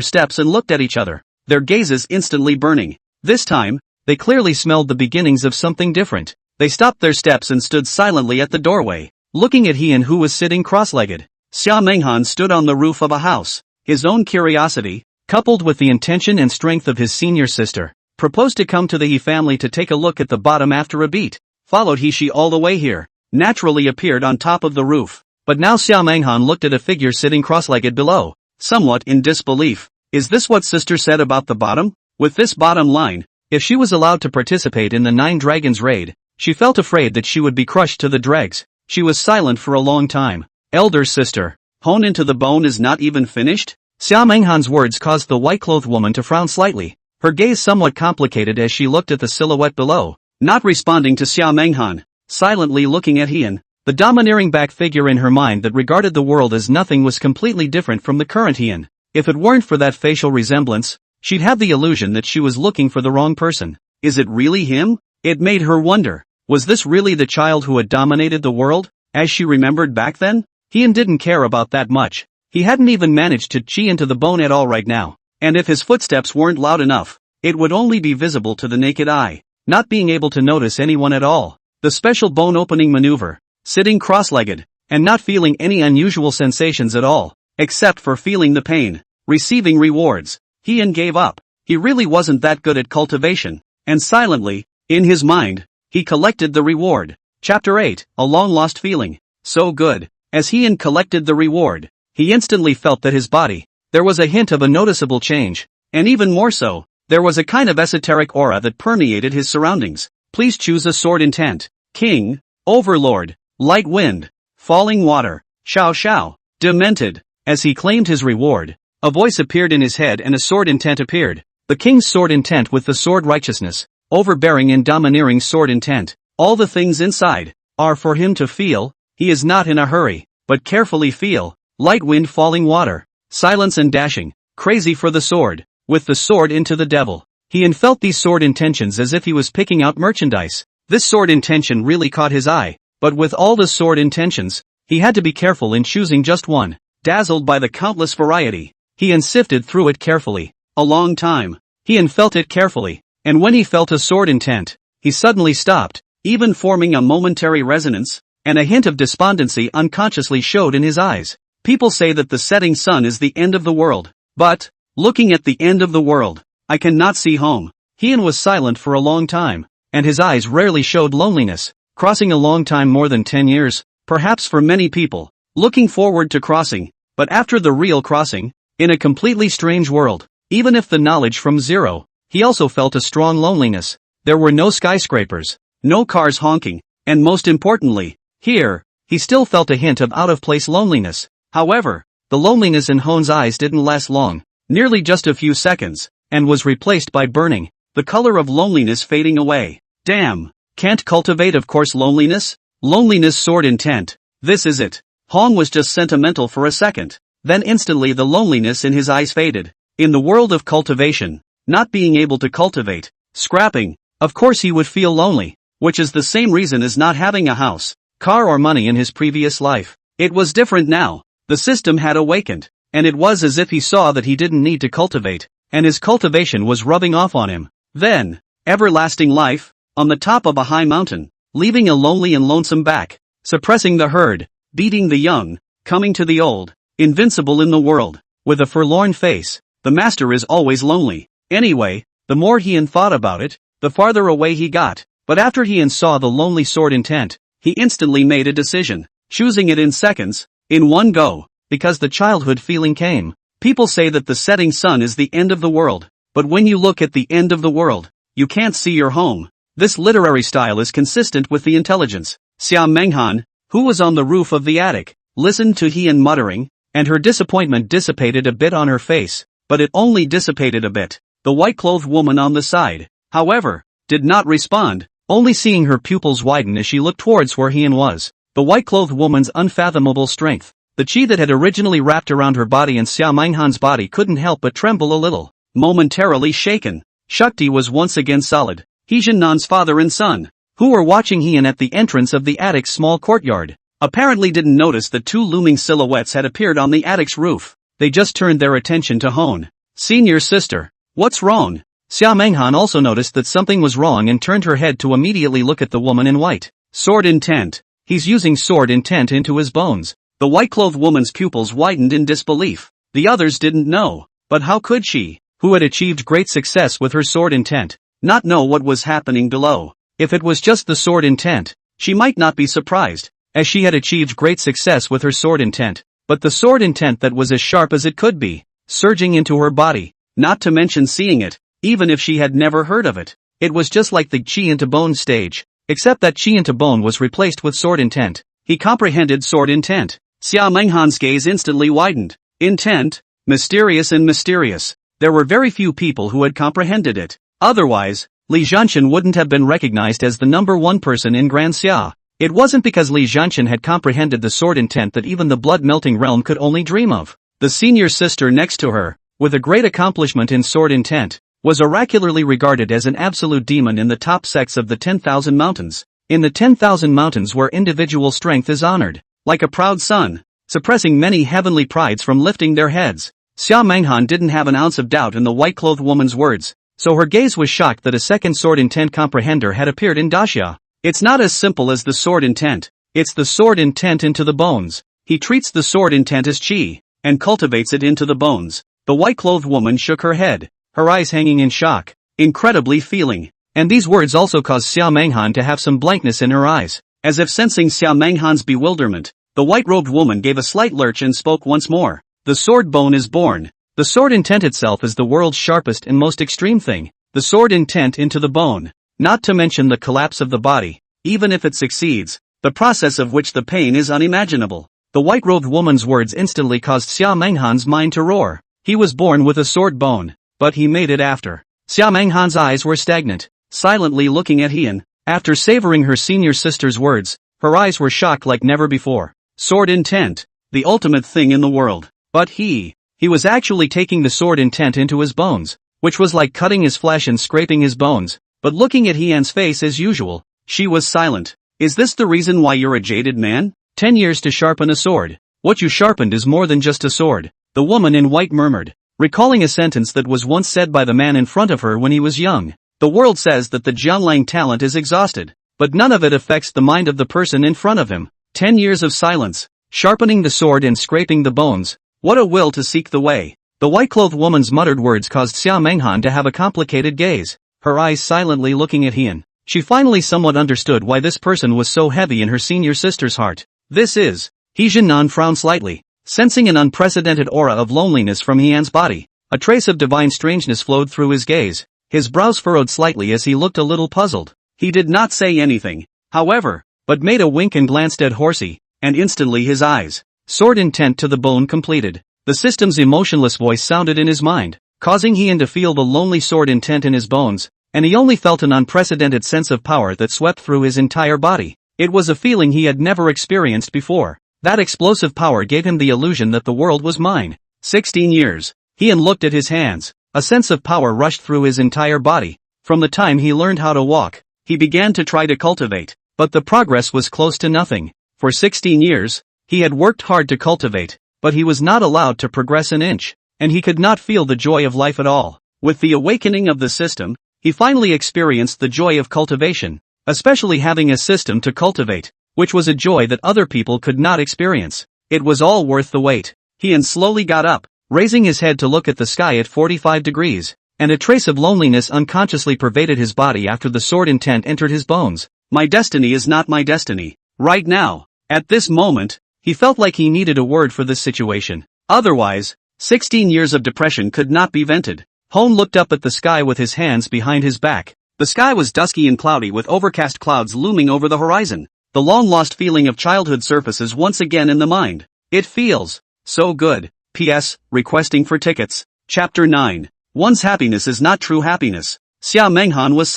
steps and looked at each other, their gazes instantly burning. This time, they clearly smelled the beginnings of something different. They stopped their steps and stood silently at the doorway, looking at Heian, who was sitting cross-legged. Xia Menghan stood on the roof of a house. His own curiosity, coupled with the intention and strength of his senior sister, proposed to come to the He family to take a look at the bottom after a beat. Followed He-Shi all the way here, naturally appeared on top of the roof. But now Xia Menghan looked at a figure sitting cross-legged below, somewhat in disbelief. Is this what sister said about the bottom? With this bottom line, if she was allowed to participate in the Nine Dragons raid, she felt afraid that she would be crushed to the dregs. She was silent for a long time. Elder sister, hone into the bone is not even finished? Xia Menghan's words caused the white-clothed woman to frown slightly, her gaze somewhat complicated as she looked at the silhouette below. Not responding to Xia Menghan, silently looking at Heian, the domineering back figure in her mind that regarded the world as nothing was completely different from the current Heian. If it weren't for that facial resemblance, she'd have the illusion that she was looking for the wrong person. Is it really him? It made her wonder. Was this really the child who had dominated the world, as she remembered back then? Heian didn't care about that much. He hadn't even managed to chi into the bone at all right now, and if his footsteps weren't loud enough, it would only be visible to the naked eye, not being able to notice anyone at all. The special bone opening maneuver, sitting cross-legged, and not feeling any unusual sensations at all, except for feeling the pain, receiving rewards. Heian gave up. He really wasn't that good at cultivation, and silently, in his mind, he collected the reward. Chapter 8, A Long-Lost Feeling. So good. As Heian collected the reward, he instantly felt that his body, there was a hint of a noticeable change, and even more so, there was a kind of esoteric aura that permeated his surroundings. Please choose a sword intent. King, Overlord, Light Wind, Falling Water, Xiao Xiao, Demented. As he claimed his reward, a voice appeared in his head and a sword intent appeared. The king's sword intent with the sword righteousness, overbearing and domineering sword intent. All the things inside are for him to feel. He is not in a hurry, but carefully feel. Light wind, falling water, silence and dashing, crazy for the sword, with the sword into the devil. Heian felt these sword intentions as if he was picking out merchandise. This sword intention really caught his eye, but with all the sword intentions, he had to be careful in choosing just one. Dazzled by the countless variety, Heian sifted through it carefully. A long time. Heian felt it carefully, and when he felt a sword intent, he suddenly stopped, even forming a momentary resonance, and a hint of despondency unconsciously showed in his eyes. People say that the setting sun is the end of the world, but, looking at the end of the world, I cannot see home. Heian was silent for a long time, and his eyes rarely showed loneliness. Crossing a long time, more than 10 years, perhaps for many people, looking forward to crossing, but after the real crossing, in a completely strange world, even if the knowledge from zero, he also felt a strong loneliness. There were no skyscrapers, no cars honking, and most importantly, here, he still felt a hint of out-of-place loneliness. However, the loneliness in Hon's eyes didn't last long, nearly just a few seconds, and was replaced by burning, the color of loneliness fading away. Damn, can't cultivate, of course. Loneliness? Loneliness sword intent. This is it. Hong was just sentimental for a second. Then instantly the loneliness in his eyes faded. In the world of cultivation, not being able to cultivate, scrapping, of course he would feel lonely, which is the same reason as not having a house, car or money in his previous life. It was different now. The system had awakened, and it was as if he saw that he didn't need to cultivate, and his cultivation was rubbing off on him. Then, everlasting life, on the top of a high mountain, leaving a lonely and lonesome back, suppressing the herd, beating the young, coming to the old, invincible in the world, with a forlorn face. The master is always lonely. Anyway, the more Heian thought about it, the farther away he got. But after Heian saw the lonely sword intent, he instantly made a decision, choosing it in seconds, in one go, because the childhood feeling came. People say that the setting sun is the end of the world, but when you look at the end of the world, you can't see your home. This literary style is consistent with the intelligence. Xia Menghan, who was on the roof of the attic, listened to Heian muttering, and her disappointment dissipated a bit on her face, but it only dissipated a bit. The white-clothed woman on the side, however, did not respond, only seeing her pupils widen as she looked towards where Heian was. The white-clothed woman's unfathomable strength, the chi that had originally wrapped around her body and Xia Menghan's body couldn't help but tremble a little. Momentarily shaken, Shakti was once again solid. Heijin father and son, who were watching Heian at the entrance of the attic's small courtyard, apparently didn't notice that two looming silhouettes had appeared on the attic's roof. They just turned their attention to Hon. Senior sister. What's wrong? Xia Menghan also noticed that something was wrong and turned her head to immediately look at the woman in white. Sword intent. He's using sword intent into his bones. The white-clothed woman's pupils widened in disbelief. The others didn't know. But how could she, who had achieved great success with her sword intent, not know what was happening below? If it was just the sword intent, she might not be surprised, as she had achieved great success with her sword intent. But the sword intent that was as sharp as it could be, surging into her body, not to mention seeing it, even if she had never heard of it. It was just like the chi into bone stage, except that chi into bone was replaced with sword intent. He comprehended sword intent. Xia Menghan's gaze instantly widened. Intent, mysterious and mysterious. There were very few people who had comprehended it. Otherwise, Li Zhanshan wouldn't have been recognized as the number one person in Grand Xia. It wasn't because Li Zhanshan had comprehended the sword intent that even the blood-melting realm could only dream of. The senior sister next to her, with a great accomplishment in sword intent, was oracularly regarded as an absolute demon in the top sects of the 10,000 mountains. In the 10,000 mountains where individual strength is honored, like a proud sun, suppressing many heavenly prides from lifting their heads. Xia Menghan didn't have an ounce of doubt in the white-clothed woman's words, so her gaze was shocked that a second sword intent comprehender had appeared in Daxia. It's not as simple as the sword intent. It's the sword intent into the bones. He treats the sword intent as chi, and cultivates it into the bones. The white-clothed woman shook her head, her eyes hanging in shock, incredibly feeling. And these words also caused Xia Menghan to have some blankness in her eyes. As if sensing Xia Menghan's bewilderment, the white-robed woman gave a slight lurch and spoke once more. The sword bone is born. The sword intent itself is the world's sharpest and most extreme thing. The sword intent into the bone. Not to mention the collapse of the body, even if it succeeds, the process of which the pain is unimaginable. The white-robed woman's words instantly caused Xia Menghan's mind to roar. He was born with a sword bone, but he made it after. Xia Menghan's eyes were stagnant, silently looking at Heian. After savoring her senior sister's words, her eyes were shocked like never before. Sword intent, the ultimate thing in the world. But he was actually taking the sword intent into his bones, which was like cutting his flesh and scraping his bones. But looking at Heian's face as usual, she was silent. Is this the reason why you're a jaded man? 10 years to sharpen a sword. What you sharpened is more than just a sword, the woman in white murmured, recalling a sentence that was once said by the man in front of her when he was young. The world says that the Jianlang talent is exhausted, but none of it affects the mind of the person in front of him. 10 years of silence, sharpening the sword and scraping the bones. What a will to seek the way. The white-clothed woman's muttered words caused Xia Menghan to have a complicated gaze, her eyes silently looking at Heian. She finally somewhat understood why this person was so heavy in her senior sister's heart. This is. Heijin frowned slightly, sensing an unprecedented aura of loneliness from Heian's body. A trace of divine strangeness flowed through his gaze. His brows furrowed slightly as he looked a little puzzled. He did not say anything, however, but made a wink and glanced at Horsey, and instantly his eyes, sword intent to the bone completed. The system's emotionless voice sounded in his mind, causing Heian to feel the lonely sword intent in his bones, and he only felt an unprecedented sense of power that swept through his entire body. It was a feeling he had never experienced before. That explosive power gave him the illusion that the world was mine. 16 years. He looked at his hands. A sense of power rushed through his entire body. From the time he learned how to walk, he began to try to cultivate. But the progress was close to nothing. For 16 years, he had worked hard to cultivate, but he was not allowed to progress an inch, and he could not feel the joy of life at all. With the awakening of the system, he finally experienced the joy of cultivation, especially having a system to cultivate, which was a joy that other people could not experience. It was all worth the wait. He slowly got up, raising his head to look at the sky at 45 degrees, and a trace of loneliness unconsciously pervaded his body after the sword intent entered his bones. My destiny is not my destiny. Right now, at this moment, he felt like he needed a word for this situation. Otherwise, 16 years of depression could not be vented. Hone looked up at the sky with his hands behind his back. The sky was dusky and cloudy with overcast clouds looming over the horizon. The long-lost feeling of childhood surfaces once again in the mind. It feels so good. P.S. Requesting for tickets. Chapter 9. One's happiness is not true happiness. Xia Menghan was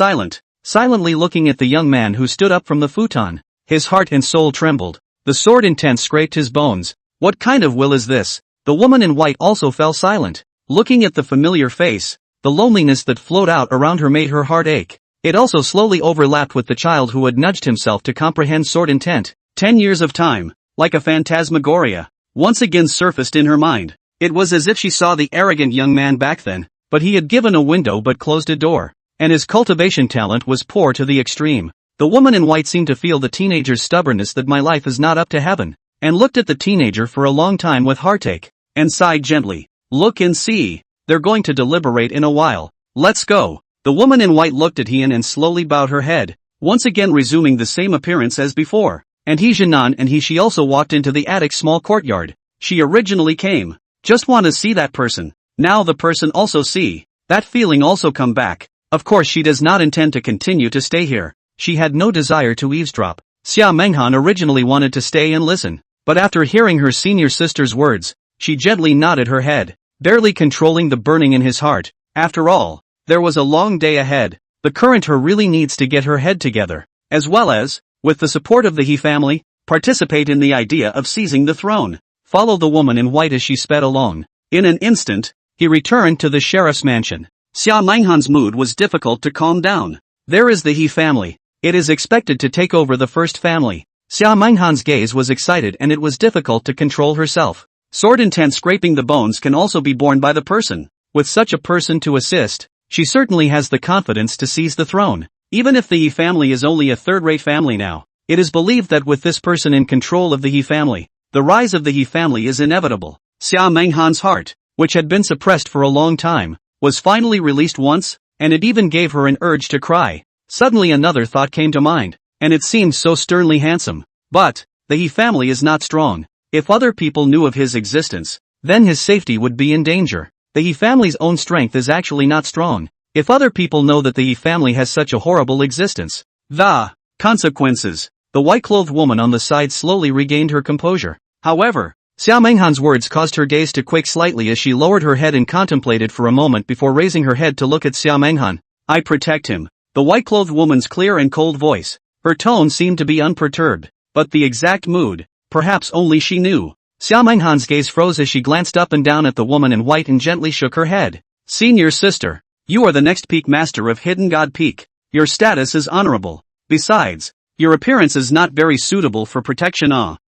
silently looking at the young man who stood up from the futon. His heart and soul trembled. The sword intent scraped his bones. What kind of will is this? The woman in white also fell silent. Looking at the familiar face, the loneliness that flowed out around her made her heart ache. It also slowly overlapped with the child who had nudged himself to comprehend sword intent. 10 years of time, like a phantasmagoria, once again surfaced in her mind. It was as if she saw the arrogant young man back then, but he had given a window but closed a door. And his cultivation talent was poor to the extreme. The woman in white seemed to feel the teenager's stubbornness that my life is not up to heaven, and looked at the teenager for a long time with heartache, and sighed gently. Look and see. They're going to deliberate in a while. Let's go. The woman in white looked at Hien and slowly bowed her head, once again resuming the same appearance as before. And Jinan and she also walked into the attic's small courtyard. She originally came. Just want to see that person. Now the person also see. That feeling also come back. Of course she does not intend to continue to stay here. She had no desire to eavesdrop. Xia Menghan originally wanted to stay and listen, but after hearing her senior sister's words, she gently nodded her head, barely controlling the burning in his heart. After all, there was a long day ahead. The current her really needs to get her head together, as well as, with the support of the He family, participate in the idea of seizing the throne. Follow the woman in white as she sped along. In an instant, he returned to the sheriff's mansion. Xia Menghan's mood was difficult to calm down. There is the He family. It is expected to take over the first family. Xia Menghan's gaze was excited and it was difficult to control herself. Sword intent scraping the bones can also be borne by the person. With such a person to assist, she certainly has the confidence to seize the throne. Even if the He family is only a third-rate family now, it is believed that with this person in control of the He family, the rise of the He family is inevitable. Xia Menghan's heart, which had been suppressed for a long time, was finally released once, and it even gave her an urge to cry. Suddenly another thought came to mind, and it seemed so sternly handsome. But, the He family is not strong. If other people knew of his existence, then his safety would be in danger. The He family's own strength is actually not strong. If other people know that the He family has such a horrible existence, the consequences. The white-clothed woman on the side slowly regained her composure. However, Xia Menghan's words caused her gaze to quake slightly as she lowered her head and contemplated for a moment before raising her head to look at Xia Menghan. I protect him. The white-clothed woman's clear and cold voice. Her tone seemed to be unperturbed, but the exact mood, perhaps only she knew. Xia Menghan's gaze froze as she glanced up and down at the woman in white and gently shook her head. Senior sister, you are the next peak master of Hidden God Peak. Your status is honorable. Besides, your appearance is not very suitable for protection.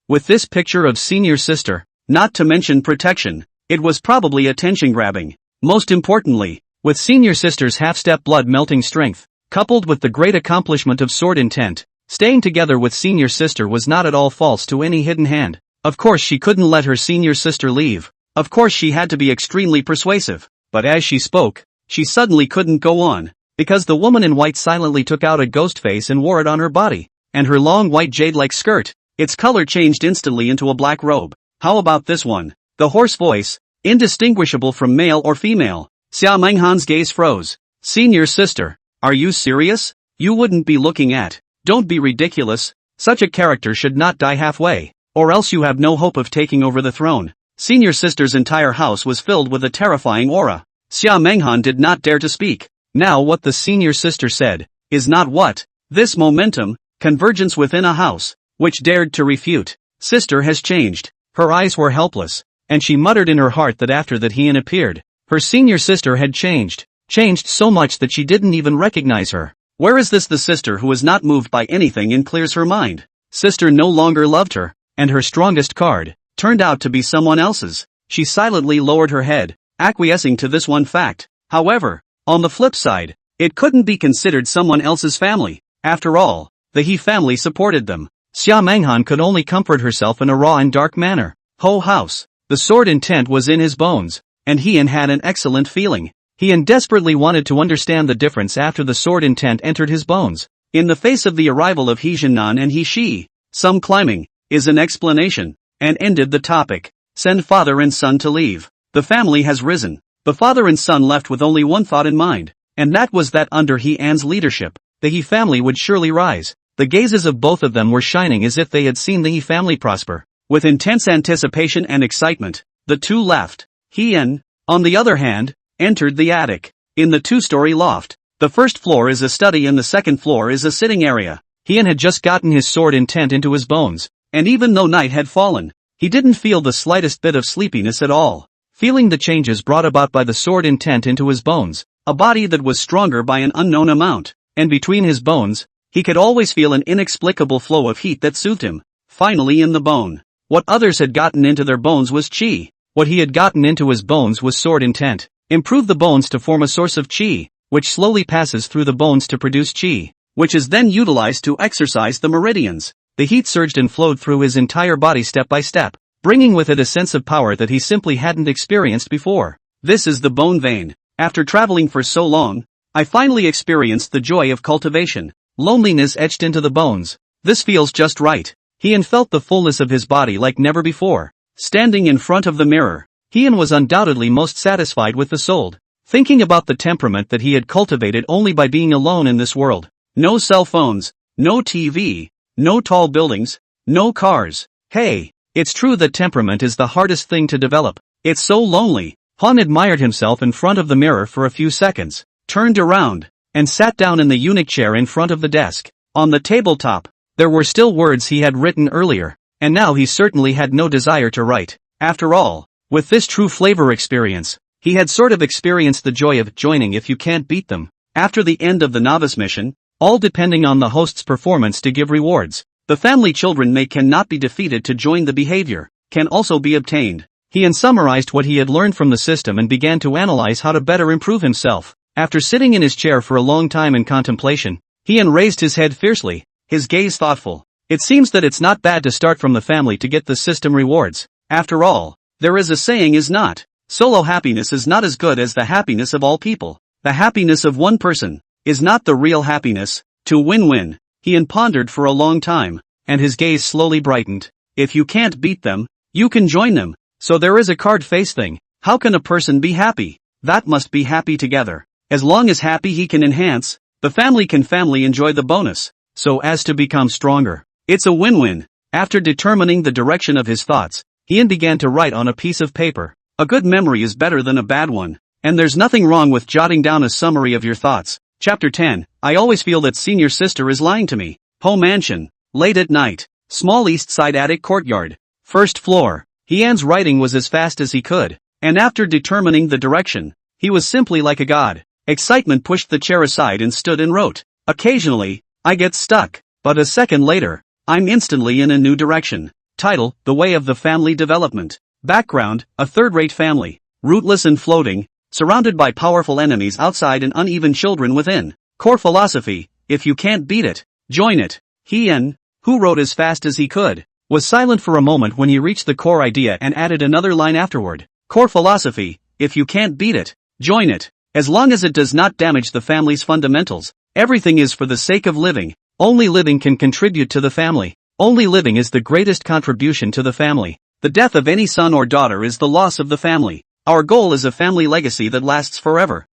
With this picture of senior sister, not to mention protection, it was probably attention-grabbing. Most importantly, with senior sister's half-step blood-melting strength, coupled with the great accomplishment of sword intent, staying together with senior sister was not at all false to any hidden hand. Of course she couldn't let her senior sister leave. Of course she had to be extremely persuasive. But as she spoke, she suddenly couldn't go on, because the woman in white silently took out a ghost face and wore it on her body, and her long white jade-like skirt, its color changed instantly into a black robe. How about this one? The hoarse voice, indistinguishable from male or female. Xia Menghan's gaze froze. Senior sister, are you serious? You wouldn't be looking at. Don't be ridiculous. Such a character should not die halfway, or else you have no hope of taking over the throne. Senior sister's entire house was filled with a terrifying aura. Xia Menghan did not dare to speak. Now what the senior sister said, is not what. This momentum, convergence within a house, which dared to refute. Sister has changed. Her eyes were helpless, and she muttered in her heart that after that Heian appeared, her senior sister had changed so much that she didn't even recognize her. Where is this the sister who is not moved by anything and clears her mind? Sister no longer loved her, and her strongest card turned out to be someone else's. She silently lowered her head, acquiescing to this one fact. However, on the flip side, it couldn't be considered someone else's family. After all, the He family supported them. Xia Menghan could only comfort herself in a raw and dark manner. Ho house. The sword intent was in his bones, and Heian had an excellent feeling. Heian desperately wanted to understand the difference after the sword intent entered his bones. In the face of the arrival of He Jinan and He Shi, some climbing is an explanation, and ended the topic. Send father and son to leave. The family has risen. The father and son left with only one thought in mind, and that was that under He An's leadership, the He family would surely rise. The gazes of both of them were shining as if they had seen the He family prosper. With intense anticipation and excitement, the two left. Heian, on the other hand, entered the attic. In the two-story loft, the first floor is a study and the second floor is a sitting area. Heian had just gotten his sword intent into his bones, and even though night had fallen, he didn't feel the slightest bit of sleepiness at all. Feeling the changes brought about by the sword intent into his bones, a body that was stronger by an unknown amount, and between his bones, he could always feel an inexplicable flow of heat that soothed him. Finally in the bone. What others had gotten into their bones was chi. What he had gotten into his bones was sword intent. Improve the bones to form a source of chi, which slowly passes through the bones to produce chi, which is then utilized to exercise the meridians. The heat surged and flowed through his entire body step by step, bringing with it a sense of power that he simply hadn't experienced before. This is the bone vein. After traveling for so long, I finally experienced the joy of cultivation. Loneliness etched into the bones. This feels just right. Heian felt the fullness of his body like never before. Standing in front of the mirror, Heian was undoubtedly most satisfied with the soul. Thinking about the temperament that he had cultivated only by being alone in this world. No cell phones, no TV, no tall buildings, no cars. Hey, it's true that temperament is the hardest thing to develop. It's so lonely. Han admired himself in front of the mirror for a few seconds, turned around, and sat down in the eunuch chair in front of the desk. On the tabletop, there were still words he had written earlier, and now he certainly had no desire to write. After all, with this true flavor experience, he had sort of experienced the joy of joining if you can't beat them. After the end of the novice mission, all depending on the host's performance to give rewards. The family children cannot be defeated to join the behavior, can also be obtained. Heian summarized what he had learned from the system and began to analyze how to better improve himself. After sitting in his chair for a long time in contemplation, Heian raised his head fiercely, his gaze thoughtful. It seems that it's not bad to start from the family to get the system rewards. After all, there is a saying is not. Solo happiness is not as good as the happiness of all people. The happiness of one person is not the real happiness. To win-win. Heian pondered for a long time, and his gaze slowly brightened. If you can't beat them, you can join them. So there is a card face thing. How can a person be happy? That must be happy together. As long as happy he can enhance, the family can enjoy the bonus, so as to become stronger. It's a win-win. After determining the direction of his thoughts, Heian began to write on a piece of paper. A good memory is better than a bad one, and there's nothing wrong with jotting down a summary of your thoughts. Chapter 10. I always feel that senior sister is lying to me. Ho Mansion. Late at night. Small east side attic courtyard. First floor. Heian's writing was as fast as he could, and after determining the direction, he was simply like a god. Excitement pushed the chair aside and stood and wrote. Occasionally, I get stuck, but a second later, I'm instantly in a new direction. Title, The Way of the Family Development. Background, a third-rate family. Rootless and floating, surrounded by powerful enemies outside and uneven children within. Core philosophy, if you can't beat it, join it. Heian, who wrote as fast as he could, was silent for a moment when he reached the core idea and added another line afterward. Core philosophy, if you can't beat it, join it. As long as it does not damage the family's fundamentals, everything is for the sake of living. Only living can contribute to the family. Only living is the greatest contribution to the family. The death of any son or daughter is the loss of the family. Our goal is a family legacy that lasts forever.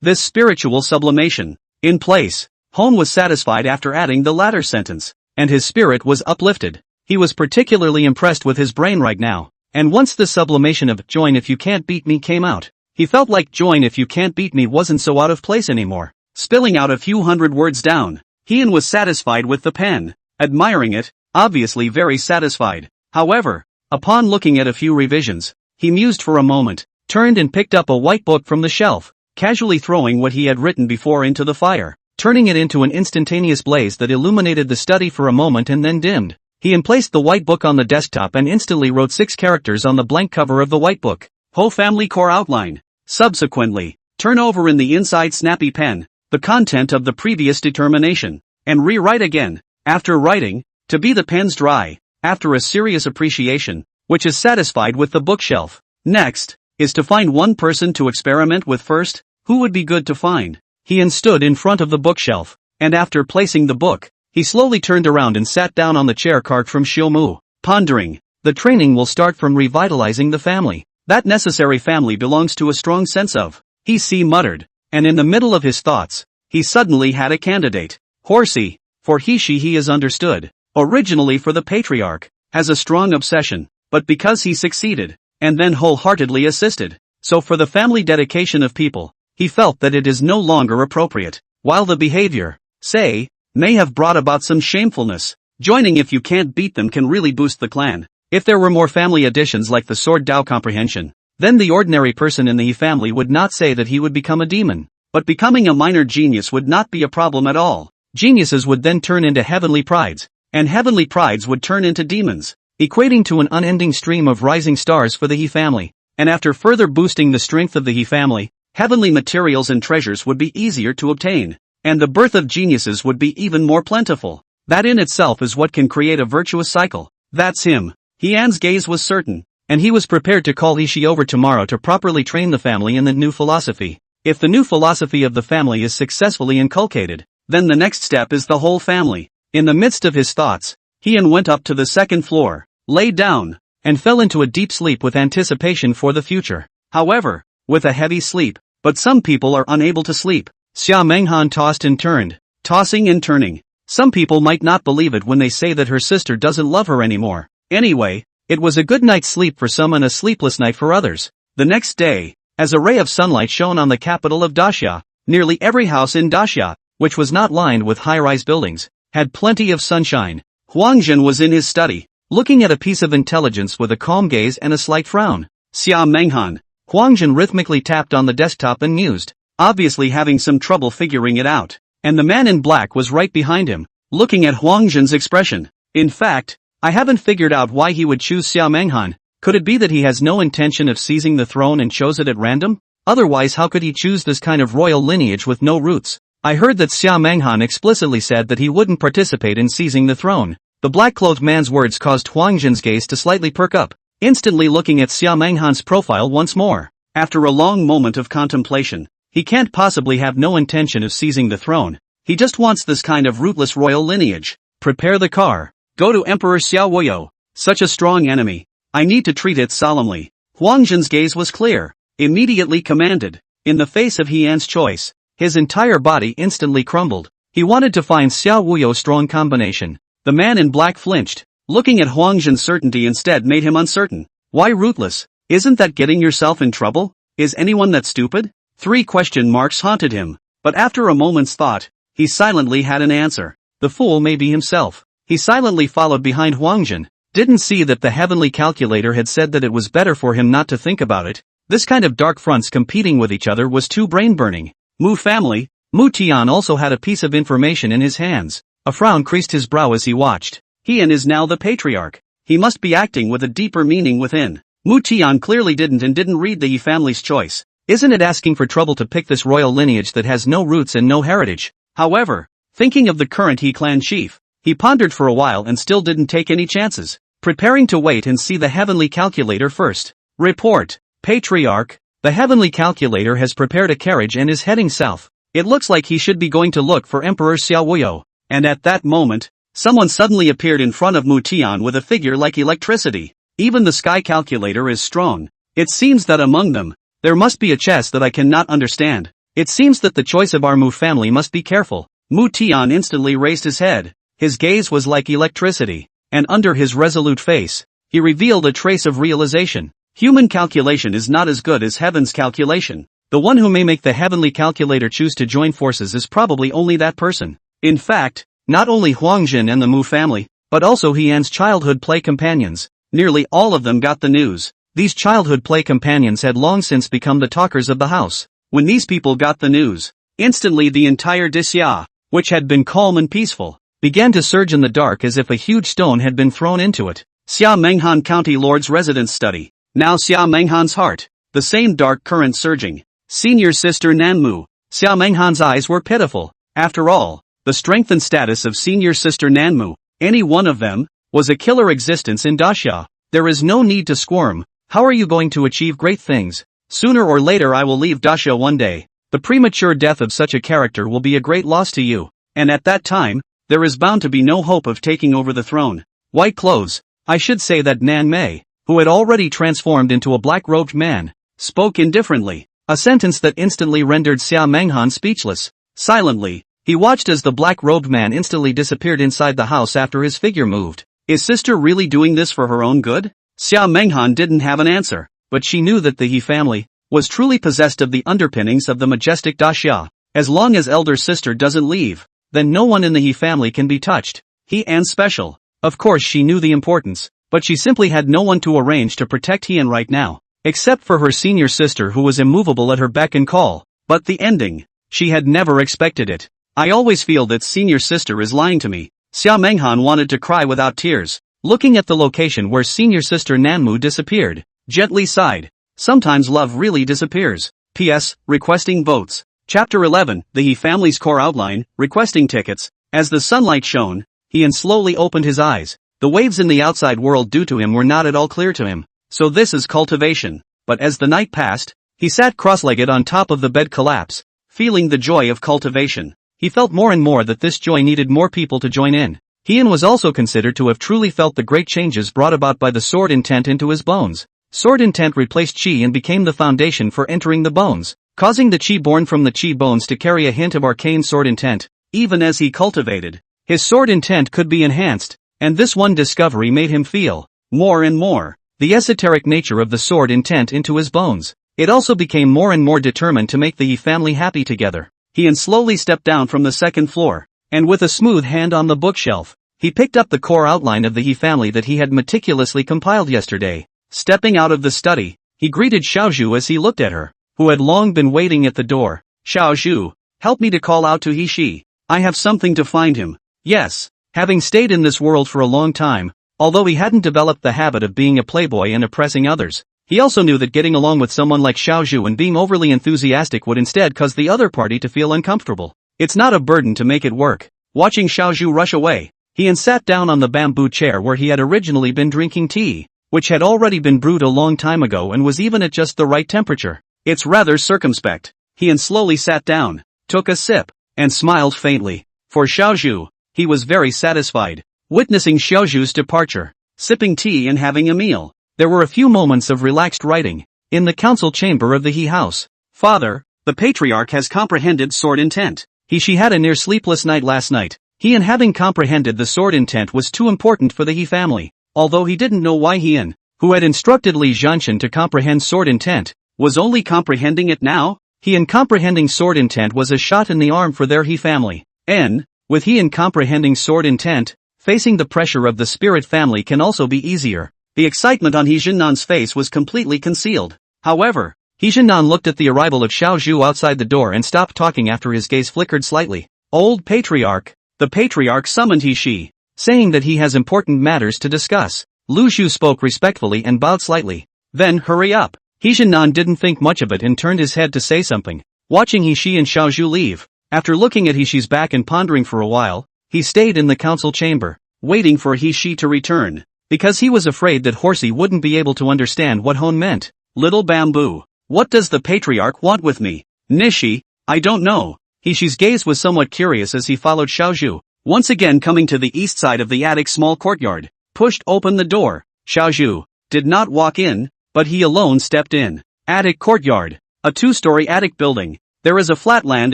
This spiritual sublimation. In place, Hon was satisfied after adding the latter sentence, and his spirit was uplifted. He was particularly impressed with his brain right now, and once the sublimation of join if you can't beat me came out, he felt like join if you can't beat me wasn't so out of place anymore. Spilling out a few hundred words down, Heian was satisfied with the pen, admiring it, obviously very satisfied. However, upon looking at a few revisions, he mused for a moment, turned and picked up a white book from the shelf, casually throwing what he had written before into the fire, turning it into an instantaneous blaze that illuminated the study for a moment and then dimmed. He placed the white book on the desktop and instantly wrote 6 characters on the blank cover of the white book. Ho family core outline. Subsequently, turn over in the inside snappy pen, the content of the previous determination, and rewrite again. After writing, to be the pen's dry, after a serious appreciation, which is satisfied with the bookshelf. Next, is to find one person to experiment with first. Who would be good to find? Heian stood in front of the bookshelf, and after placing the book, he slowly turned around and sat down on the chair carved from Shiomu, pondering. The training will start from revitalizing the family. That necessary family belongs to a strong sense of. He muttered, and in the middle of his thoughts, he suddenly had a candidate. Horsey, for he is understood, originally for the patriarch, has a strong obsession, but because he succeeded, and then wholeheartedly assisted, so for the family dedication of people, he felt that it is no longer appropriate, while the behavior, say, may have brought about some shamefulness. Joining if you can't beat them can really boost the clan. If there were more family additions like the Sword Dao comprehension, then the ordinary person in the He family would not say that he would become a demon. But becoming a minor genius would not be a problem at all. Geniuses would then turn into heavenly prides, and heavenly prides would turn into demons, equating to an unending stream of rising stars for the He family. And after further boosting the strength of the He family, heavenly materials and treasures would be easier to obtain, and the birth of geniuses would be even more plentiful. That in itself is what can create a virtuous cycle. That's him. Heian's gaze was certain, and he was prepared to call Ishii over tomorrow to properly train the family in the new philosophy. If the new philosophy of the family is successfully inculcated, then the next step is the whole family. In the midst of his thoughts, Heian went up to the second floor, lay down, and fell into a deep sleep with anticipation for the future. However, with a heavy sleep, but some people are unable to sleep. Xia Menghan tossed and turned, tossing and turning. Some people might not believe it when they say that her sister doesn't love her anymore. Anyway, it was a good night's sleep for some and a sleepless night for others. The next day, as a ray of sunlight shone on the capital of Daxia, nearly every house in Daxia, which was not lined with high-rise buildings, had plenty of sunshine. Huangjin was in his study, looking at a piece of intelligence with a calm gaze and a slight frown. Xia Menghan. Huangjin rhythmically tapped on the desktop and mused, obviously having some trouble figuring it out. And the man in black was right behind him, looking at Huangjin's expression. In fact, I haven't figured out why he would choose Xia Menghan. Could it be that he has no intention of seizing the throne and chose it at random? Otherwise how could he choose this kind of royal lineage with no roots? I heard that Xia Menghan explicitly said that he wouldn't participate in seizing the throne. The black-clothed man's words caused Huangjin's gaze to slightly perk up, instantly looking at Xia Menghan's profile once more. After a long moment of contemplation, he can't possibly have no intention of seizing the throne. He just wants this kind of rootless royal lineage. Prepare the car. Go to Emperor Xiao Wuyo. Such a strong enemy. I need to treat it solemnly. Huangjin's gaze was clear, immediately commanded. In the face of Heian's choice, his entire body instantly crumbled. He wanted to find Xiao Wuyo's strong combination. The man in black flinched. Looking at Huangjin's certainty instead made him uncertain. Why rootless? Isn't that getting yourself in trouble? Is anyone that stupid? 3 question marks haunted him. But after a moment's thought, he silently had an answer. The fool may be himself. He silently followed behind Huangjin. Didn't see that the heavenly calculator had said that it was better for him not to think about it. This kind of dark fronts competing with each other was too brain-burning. Mu family. Mu Tian also had a piece of information in his hands. A frown creased his brow as he watched. Heian is now the patriarch. He must be acting with a deeper meaning within. Mu Tian clearly didn't read the He family's choice. Isn't it asking for trouble to pick this royal lineage that has no roots and no heritage? However, thinking of the current He clan chief, he pondered for a while and still didn't take any chances, preparing to wait and see the heavenly calculator first. Report, Patriarch. The heavenly calculator has prepared a carriage and is heading south. It looks like he should be going to look for Emperor Xiao Wuyo. And at that moment, someone suddenly appeared in front of Mu Tian with a figure like electricity. Even the sky calculator is strong. It seems that among them, there must be a chess that I cannot understand. It seems that the choice of our Mu family must be careful. Mu Tian instantly raised his head. His gaze was like electricity, and under his resolute face, he revealed a trace of realization. Human calculation is not as good as heaven's calculation. The one who may make the heavenly calculator choose to join forces is probably only that person. In fact, not only Huangjin and the Mu family, but also Heian's childhood play companions, nearly all of them got the news. These childhood play companions had long since become the talkers of the house. When these people got the news, instantly the entire Disya, which had been calm and peaceful, began to surge in the dark as if a huge stone had been thrown into it. Xia Menghan County Lord's residence study. Now Xia Menghan's heart, the same dark current surging. Senior sister Nanmu. Xia Menghan's eyes were pitiful. After all, the strength and status of senior sister Nanmu, any one of them, was a killer existence in Daxia. There is no need to squirm. How are you going to achieve great things? Sooner or later I will leave Daxia one day. The premature death of such a character will be a great loss to you, and at that time, there is bound to be no hope of taking over the throne. White clothes. I should say that Nan Mei, who had already transformed into a black-robed man, spoke indifferently, a sentence that instantly rendered Xia Menghan speechless. Silently, he watched as the black-robed man instantly disappeared inside the house after his figure moved. Is sister really doing this for her own good? Xia Menghan didn't have an answer, but she knew that the He family was truly possessed of the underpinnings of the majestic Daxia. As long as elder sister doesn't leave, then no one in the He family can be touched. He and special. Of course she knew the importance, but she simply had no one to arrange to protect Heian right now, except for her senior sister who was immovable at her beck and call. But the ending, she had never expected it. I always feel that senior sister is lying to me. Xia Menghan wanted to cry without tears, looking at the location where senior sister Nanmu disappeared, gently sighed. Sometimes love really disappears. P.S. Requesting votes. Chapter 11, The He family's core outline, requesting tickets. As the sunlight shone, Heian slowly opened his eyes. The waves in the outside world due to him were not at all clear to him. So this is cultivation. But as the night passed, he sat cross-legged on top of the bed collapse, feeling the joy of cultivation. He felt more and more that this joy needed more people to join in. Heian was also considered to have truly felt the great changes brought about by the sword intent into his bones. Sword intent replaced chi and became the foundation for entering the bones, causing the chi born from the chi bones to carry a hint of arcane sword intent. Even as he cultivated, his sword intent could be enhanced, and this one discovery made him feel, more and more, the esoteric nature of the sword intent into his bones. It also became more and more determined to make the He family happy together. Heian slowly stepped down from the second floor, and with a smooth hand on the bookshelf, he picked up the core outline of the He family that he had meticulously compiled yesterday. Stepping out of the study, he greeted Xiaozhu as he looked at her, who had long been waiting at the door. Xiaozhu, help me to call out to He Shi. I have something to find him. Yes, having stayed in this world for a long time, although he hadn't developed the habit of being a playboy and oppressing others, he also knew that getting along with someone like Xiaozhu and being overly enthusiastic would instead cause the other party to feel uncomfortable. It's not a burden to make it work. Watching Xiaozhu rush away, Heian sat down on the bamboo chair where he had originally been drinking tea, which had already been brewed a long time ago and was even at just the right temperature. It's rather circumspect. Heian slowly sat down, took a sip, and smiled faintly. For Xiaozhu, he was very satisfied. Witnessing Xiaozhu's departure, sipping tea and having a meal, there were a few moments of relaxed writing. In the council chamber of the He house. Father, the patriarch has comprehended sword intent. She had a near sleepless night last night. Heian having comprehended the sword intent was too important for the He family, although he didn't know why Heian, who had instructed Li Zhanshan to comprehend sword intent, was only comprehending it now. Heian comprehending sword intent was a shot in the arm for their He family. And, with Heian comprehending sword intent, facing the pressure of the spirit family can also be easier. The excitement on He Jinnan's face was completely concealed. However, He Jinnan looked at the arrival of Xiaozhu outside the door and stopped talking after his gaze flickered slightly. Old patriarch. The patriarch summoned He Shi, saying that he has important matters to discuss. Lu Xu spoke respectfully and bowed slightly. Then hurry up. He Jinnan didn't think much of it and turned his head to say something. Watching He Shi and Xiaozhu leave, after looking at He Shi's back and pondering for a while, he stayed in the council chamber, waiting for He Shi to return, because he was afraid that Horsey wouldn't be able to understand what Hon meant. Little bamboo. What does the patriarch want with me? Nishi, I don't know. He Shi's gaze was somewhat curious as he followed Xiaozhu, once again coming to the east side of the attic's small courtyard, pushed open the door. Xiaozhu did not walk in, but he alone stepped in. Attic courtyard. A two-story attic building. There is a flat land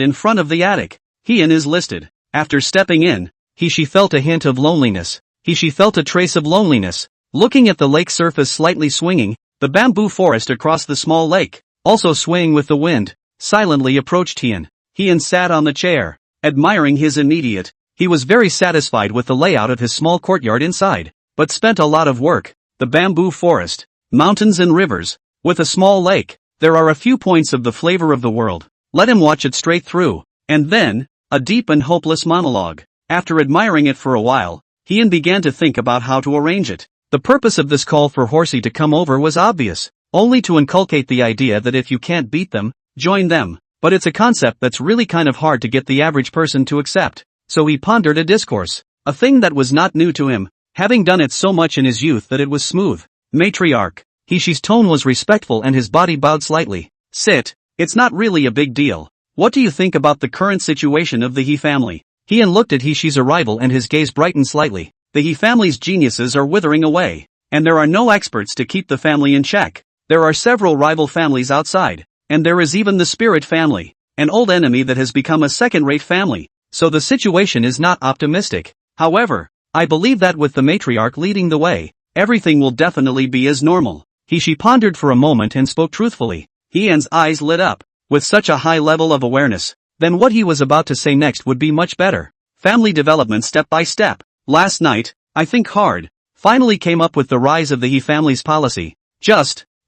in front of the attic. Heian is listed. After stepping in, He Shi felt a hint of loneliness. He Shi felt a trace of loneliness. Looking at the lake surface slightly swinging, the bamboo forest across the small lake, also swaying with the wind, silently approached Heian. Heian sat on the chair, admiring his immediate, He was very satisfied with the layout of his small courtyard inside, but spent a lot of work. The bamboo forest, mountains and rivers, with a small lake. There are a few points of the flavor of the world. Let him watch it straight through. And then, a deep and hopeless monologue. After admiring it for a while, Heian began to think about how to arrange it. The purpose of this call for Horsey to come over was obvious, only to inculcate the idea that if you can't beat them, join them. But it's a concept that's really kind of hard to get the average person to accept. So he pondered a discourse, a thing that was not new to him, having done it so much in his youth that it was smooth. Matriarch. Hishi's tone was respectful and his body bowed slightly. Sit. It's not really a big deal. What do you think about the current situation of the He family? Heian looked at Hishi's arrival and his gaze brightened slightly. The He family's geniuses are withering away, and there are no experts to keep the family in check. There are several rival families outside, and there is even the Spirit family, an old enemy that has become a second-rate family, so the situation is not optimistic. However, I believe that with the matriarch leading the way, everything will definitely be as normal. Hishi pondered for a moment and spoke truthfully. Heian's eyes lit up. With such a high level of awareness, then what he was about to say next would be much better. Family development step by step. Last night, I think hard, finally came up with the rise of the He family's policy.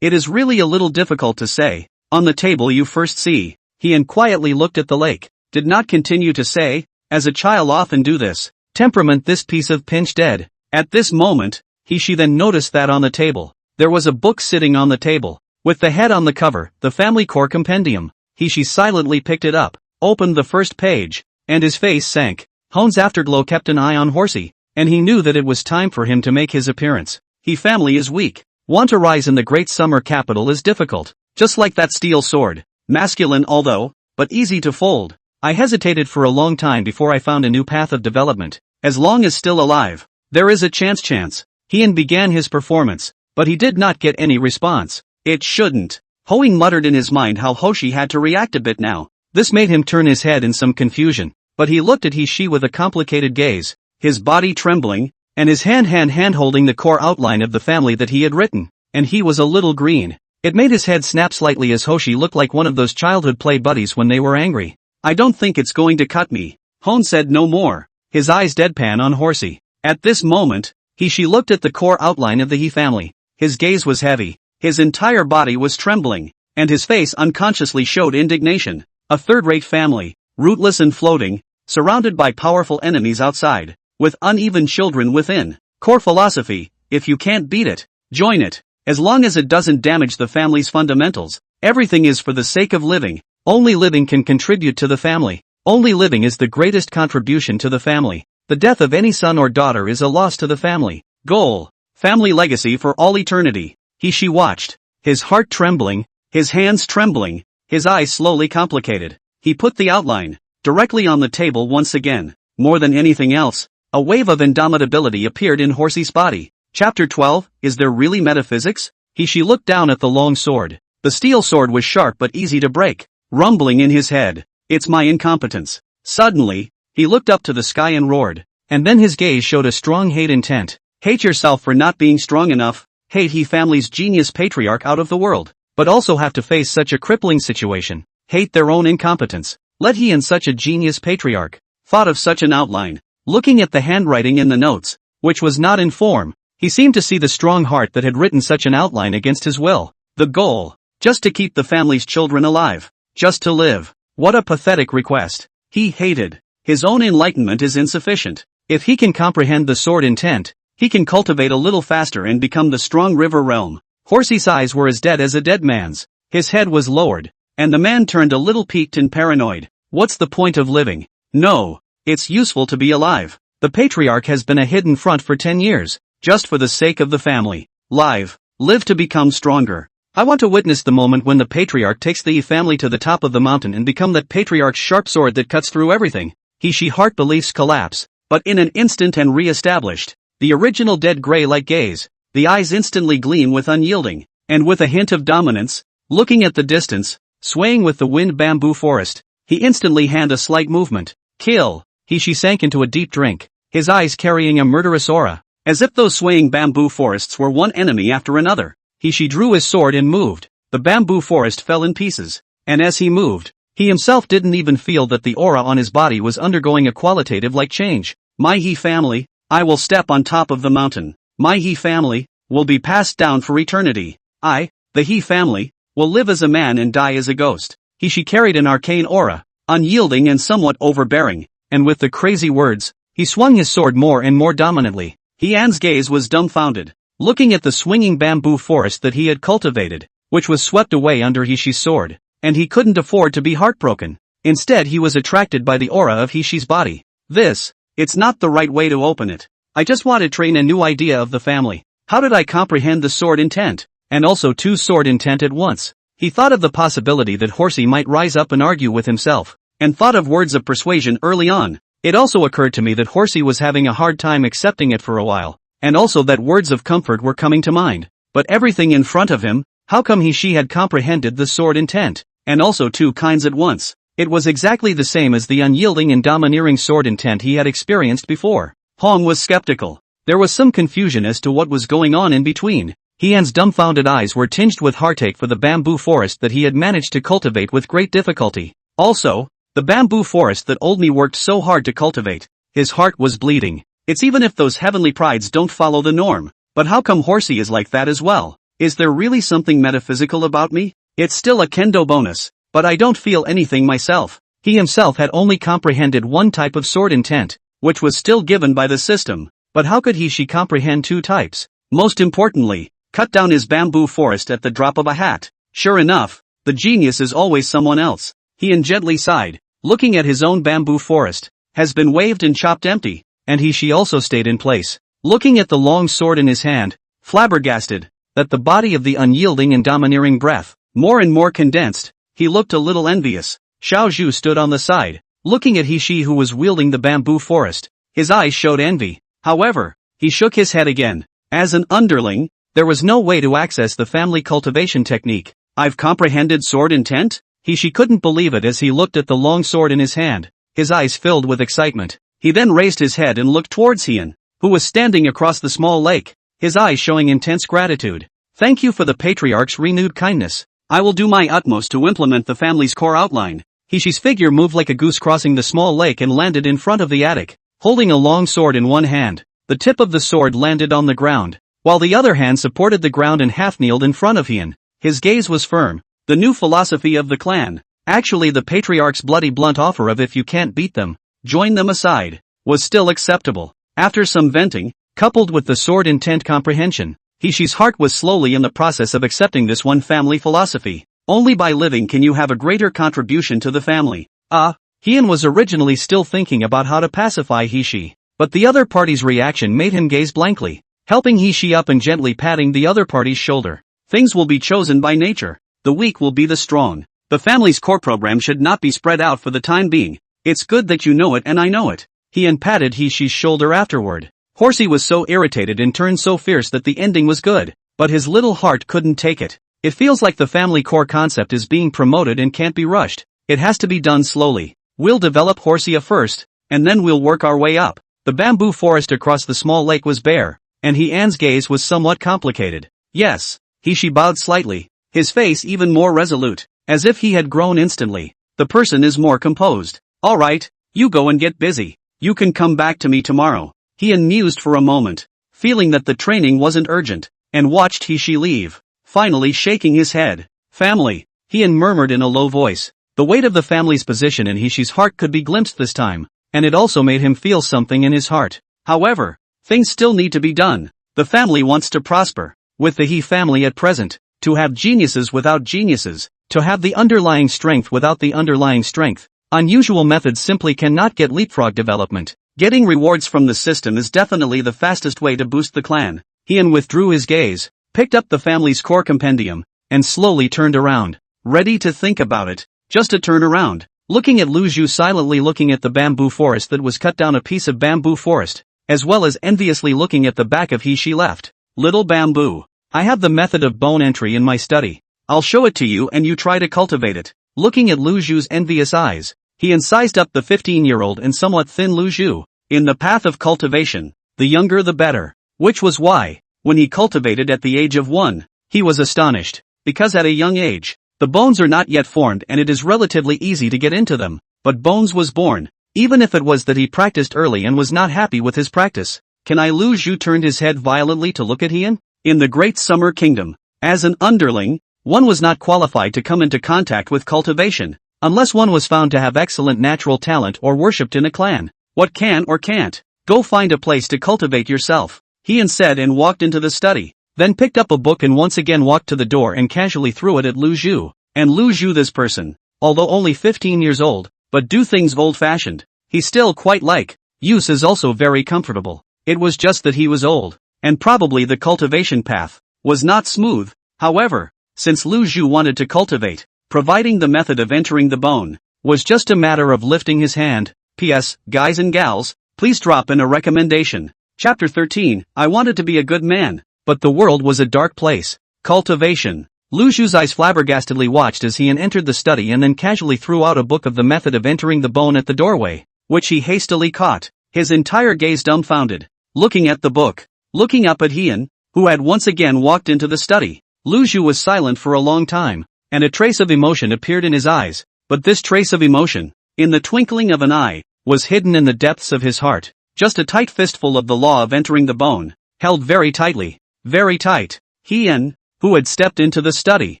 It is really a little difficult to say. On the table you first see. Heian quietly looked at the lake, did not continue to say, as a child often do this. Temperament this piece of pinch dead. At this moment, she then noticed that on the table, there was a book sitting on the table. With the head on the cover, the Family Core Compendium. She silently picked it up, opened the first page, and his face sank. Hone's afterglow kept an eye on Horsey, and he knew that it was time for him to make his appearance. He family is weak. Want to rise in the great summer capital is difficult. Just like that steel sword. Masculine although, but easy to fold. I hesitated for a long time before I found a new path of development. As long as still alive, there is a chance. Heian began his performance, but he did not get any response. It shouldn't. Hoing muttered in his mind how Hoshi had to react a bit now. This made him turn his head in some confusion, but he looked at Hishi with a complicated gaze, his body trembling, and his hand holding the core outline of the family that he had written, and he was a little green. It made his head snap slightly as Hoshi looked like one of those childhood play buddies when they were angry. I don't think it's going to cut me. Hone said no more, his eyes deadpan on Horsey. At this moment, Hishi looked at the core outline of the He family. His gaze was heavy. His entire body was trembling, and his face unconsciously showed indignation. A third-rate family, rootless and floating, surrounded by powerful enemies outside, with uneven children within. Core philosophy, if you can't beat it, join it. As long as it doesn't damage the family's fundamentals, everything is for the sake of living. Only living can contribute to the family. Only living is the greatest contribution to the family. The death of any son or daughter is a loss to the family. Goal. Family legacy for all eternity. She watched, his heart trembling, his hands trembling, his eyes slowly complicated. He put the outline directly on the table once again. More than anything else, a wave of indomitability appeared in Horsey's body. Chapter 12, Is there really metaphysics? She looked down at the long sword. The steel sword was sharp but easy to break. Rumbling in his head, it's my incompetence. Suddenly, he looked up to the sky and roared. And then his gaze showed a strong hate intent. Hate yourself for not being strong enough. Hate He family's genius patriarch out of the world, but also have to face such a crippling situation. Hate their own incompetence. Let he and such a genius patriarch thought of such an outline. Looking at the handwriting in the notes, which was not in form, he seemed to see the strong heart that had written such an outline against his will. The goal, just to keep the family's children alive, just to live. What a pathetic request. He hated. His own enlightenment is insufficient. If he can comprehend the sword intent, he can cultivate a little faster and become the strong river realm. Horsey's eyes were as dead as a dead man's. His head was lowered, and the man turned a little peaked and paranoid. What's the point of living? No, it's useful to be alive. The patriarch has been a hidden front for 10 years, just for the sake of the family. Live to become stronger. I want to witness the moment when the patriarch takes the family to the top of the mountain and become that patriarch's sharp sword that cuts through everything. She heart beliefs collapse, but in an instant and re-established. The original dead gray-like gaze, the eyes instantly gleam with unyielding, and with a hint of dominance, looking at the distance, swaying with the wind bamboo forest, he instantly had a slight movement. Kill. She sank into a deep drink, his eyes carrying a murderous aura, as if those swaying bamboo forests were one enemy after another. She drew his sword and moved. The bamboo forest fell in pieces, and as he moved, He himself didn't even feel that the aura on his body was undergoing a qualitative-like change. My he family, I will step on top of the mountain. My he family will be passed down for eternity. I, the he family, will live as a man and die as a ghost. She carried an arcane aura, unyielding and somewhat overbearing, and with the crazy words, he swung his sword more and more dominantly. Hian's gaze was dumbfounded, looking at the swinging bamboo forest that he had cultivated, which was swept away under Hishi's sword, and he couldn't afford to be heartbroken. Instead he was attracted by the aura of Hishi's body. It's not the right way to open it. I just want to train a new idea of the family. How did I comprehend the sword intent? And also two sword intent at once. He thought of the possibility that Horsey might rise up and argue with himself, and thought of words of persuasion early on. It also occurred to me that Horsey was having a hard time accepting it for a while, and also that words of comfort were coming to mind. But everything in front of him, how come she had comprehended the sword intent, and also two kinds at once? It was exactly the same as the unyielding and domineering sword intent he had experienced before. Hong was skeptical. There was some confusion as to what was going on in between. Hian's dumbfounded eyes were tinged with heartache for the bamboo forest that he had managed to cultivate with great difficulty. Also, the bamboo forest that Oldme worked so hard to cultivate. His heart was bleeding. It's even if those heavenly prides don't follow the norm. But how come Horsey is like that as well? Is there really something metaphysical about me? It's still a kendo bonus, but I don't feel anything myself. He himself had only comprehended one type of sword intent, which was still given by the system. But how could she comprehend two types? Most importantly, cut down his bamboo forest at the drop of a hat. Sure enough, the genius is always someone else. Hian gently sighed, looking at his own bamboo forest, has been waved and chopped empty, and she also stayed in place, looking at the long sword in his hand, flabbergasted, that the body of the unyielding and domineering breath, more and more condensed. He looked a little envious. Xiao Zhu stood on the side, looking at Hishi who was wielding the bamboo forest. His eyes showed envy. However, he shook his head again. As an underling, there was no way to access the family cultivation technique. I've comprehended sword intent? Hishi couldn't believe it as he looked at the long sword in his hand. His eyes filled with excitement. He then raised his head and looked towards Hian, who was standing across the small lake, his eyes showing intense gratitude. Thank you for the patriarch's renewed kindness. I will do my utmost to implement the family's core outline. Hishi's figure moved like a goose crossing the small lake and landed in front of the attic, holding a long sword in one hand. The tip of the sword landed on the ground, while the other hand supported the ground and half-kneeled in front of Hian. His gaze was firm. The new philosophy of the clan, actually the patriarch's bloody blunt offer of if you can't beat them, join them aside, was still acceptable. After some venting, coupled with the sword intent comprehension, Hishi's heart was slowly in the process of accepting this one family philosophy. Only by living can you have a greater contribution to the family. Hian was originally still thinking about how to pacify Hishi, but the other party's reaction made him gaze blankly, helping Hishi up and gently patting the other party's shoulder. Things will be chosen by nature. The weak will be the strong. The family's core program should not be spread out for the time being. It's good that you know it and I know it. Hian patted Hishi's shoulder afterward. Horsey was so irritated and turned so fierce that the ending was good, but his little heart couldn't take it. It feels like the family core concept is being promoted and can't be rushed. It has to be done slowly. We'll develop Horsia first, and then we'll work our way up. The bamboo forest across the small lake was bare, and Hian's gaze was somewhat complicated. Yes, Hishi bowed slightly, his face even more resolute, as if he had grown instantly. The person is more composed. All right, you go and get busy. You can come back to me tomorrow. Hian mused for a moment, feeling that the training wasn't urgent, and watched Hishi leave, finally shaking his head. Family, Hian murmured in a low voice. The weight of the family's position in Hishi's heart could be glimpsed this time, and it also made him feel something in his heart. However, things still need to be done. The family wants to prosper. With the He family at present, to have geniuses without geniuses, to have the underlying strength without the underlying strength, unusual methods simply cannot get leapfrog development. Getting rewards from the system is definitely the fastest way to boost the clan. Hian withdrew his gaze, picked up the family's core compendium, and slowly turned around, ready to think about it. Just to turn around, looking at Lu Zhu silently looking at the bamboo forest that was cut down a piece of bamboo forest, as well as enviously looking at the back of Hishi left. Little bamboo. I have the method of bone entry in my study. I'll show it to you and you try to cultivate it. Looking at Lu Zhu's envious eyes, he sized up the 15-year-old and somewhat thin Lu Zhu. In the path of cultivation, the younger the better. Which was why, when he cultivated at the age of 1, he was astonished, because at a young age, The bones are not yet formed and it is relatively easy to get into them, but Bones was born. Even if it was that he practiced early and was not happy with his practice. Can I lose you? Turned his head violently to look at Hien. In the Great Summer Kingdom, as an underling, one was not qualified to come into contact with cultivation, unless one was found to have excellent natural talent or worshipped in a clan. What can or can't? Go find a place to cultivate yourself, Hien said and walked into the study, then picked up a book and once again walked to the door and casually threw it at Lu Zhu. And Lu Zhu, this person, although only 15 years old, but do things old-fashioned, he still quite like, use is also very comfortable. It was just that he was old, and probably the cultivation path was not smooth. However, since Lu Zhu wanted to cultivate, providing the method of entering the bone was just a matter of lifting his hand. P.S. Guys and gals, please drop in a recommendation. Chapter 13, I wanted to be a good man, but the world was a dark place. Cultivation. Lu Zhu's eyes flabbergastedly watched as he entered the study and then casually threw out a book of the method of entering the bone at the doorway, which he hastily caught, his entire gaze dumbfounded, looking at the book, looking up at Hien, who had once again walked into the study. Lu Zhu was silent for a long time, and a trace of emotion appeared in his eyes, but this trace of emotion, in the twinkling of an eye, was hidden in the depths of his heart, just a tight fistful of the law of entering the bone, held very tightly, very tight. Hien, who had stepped into the study,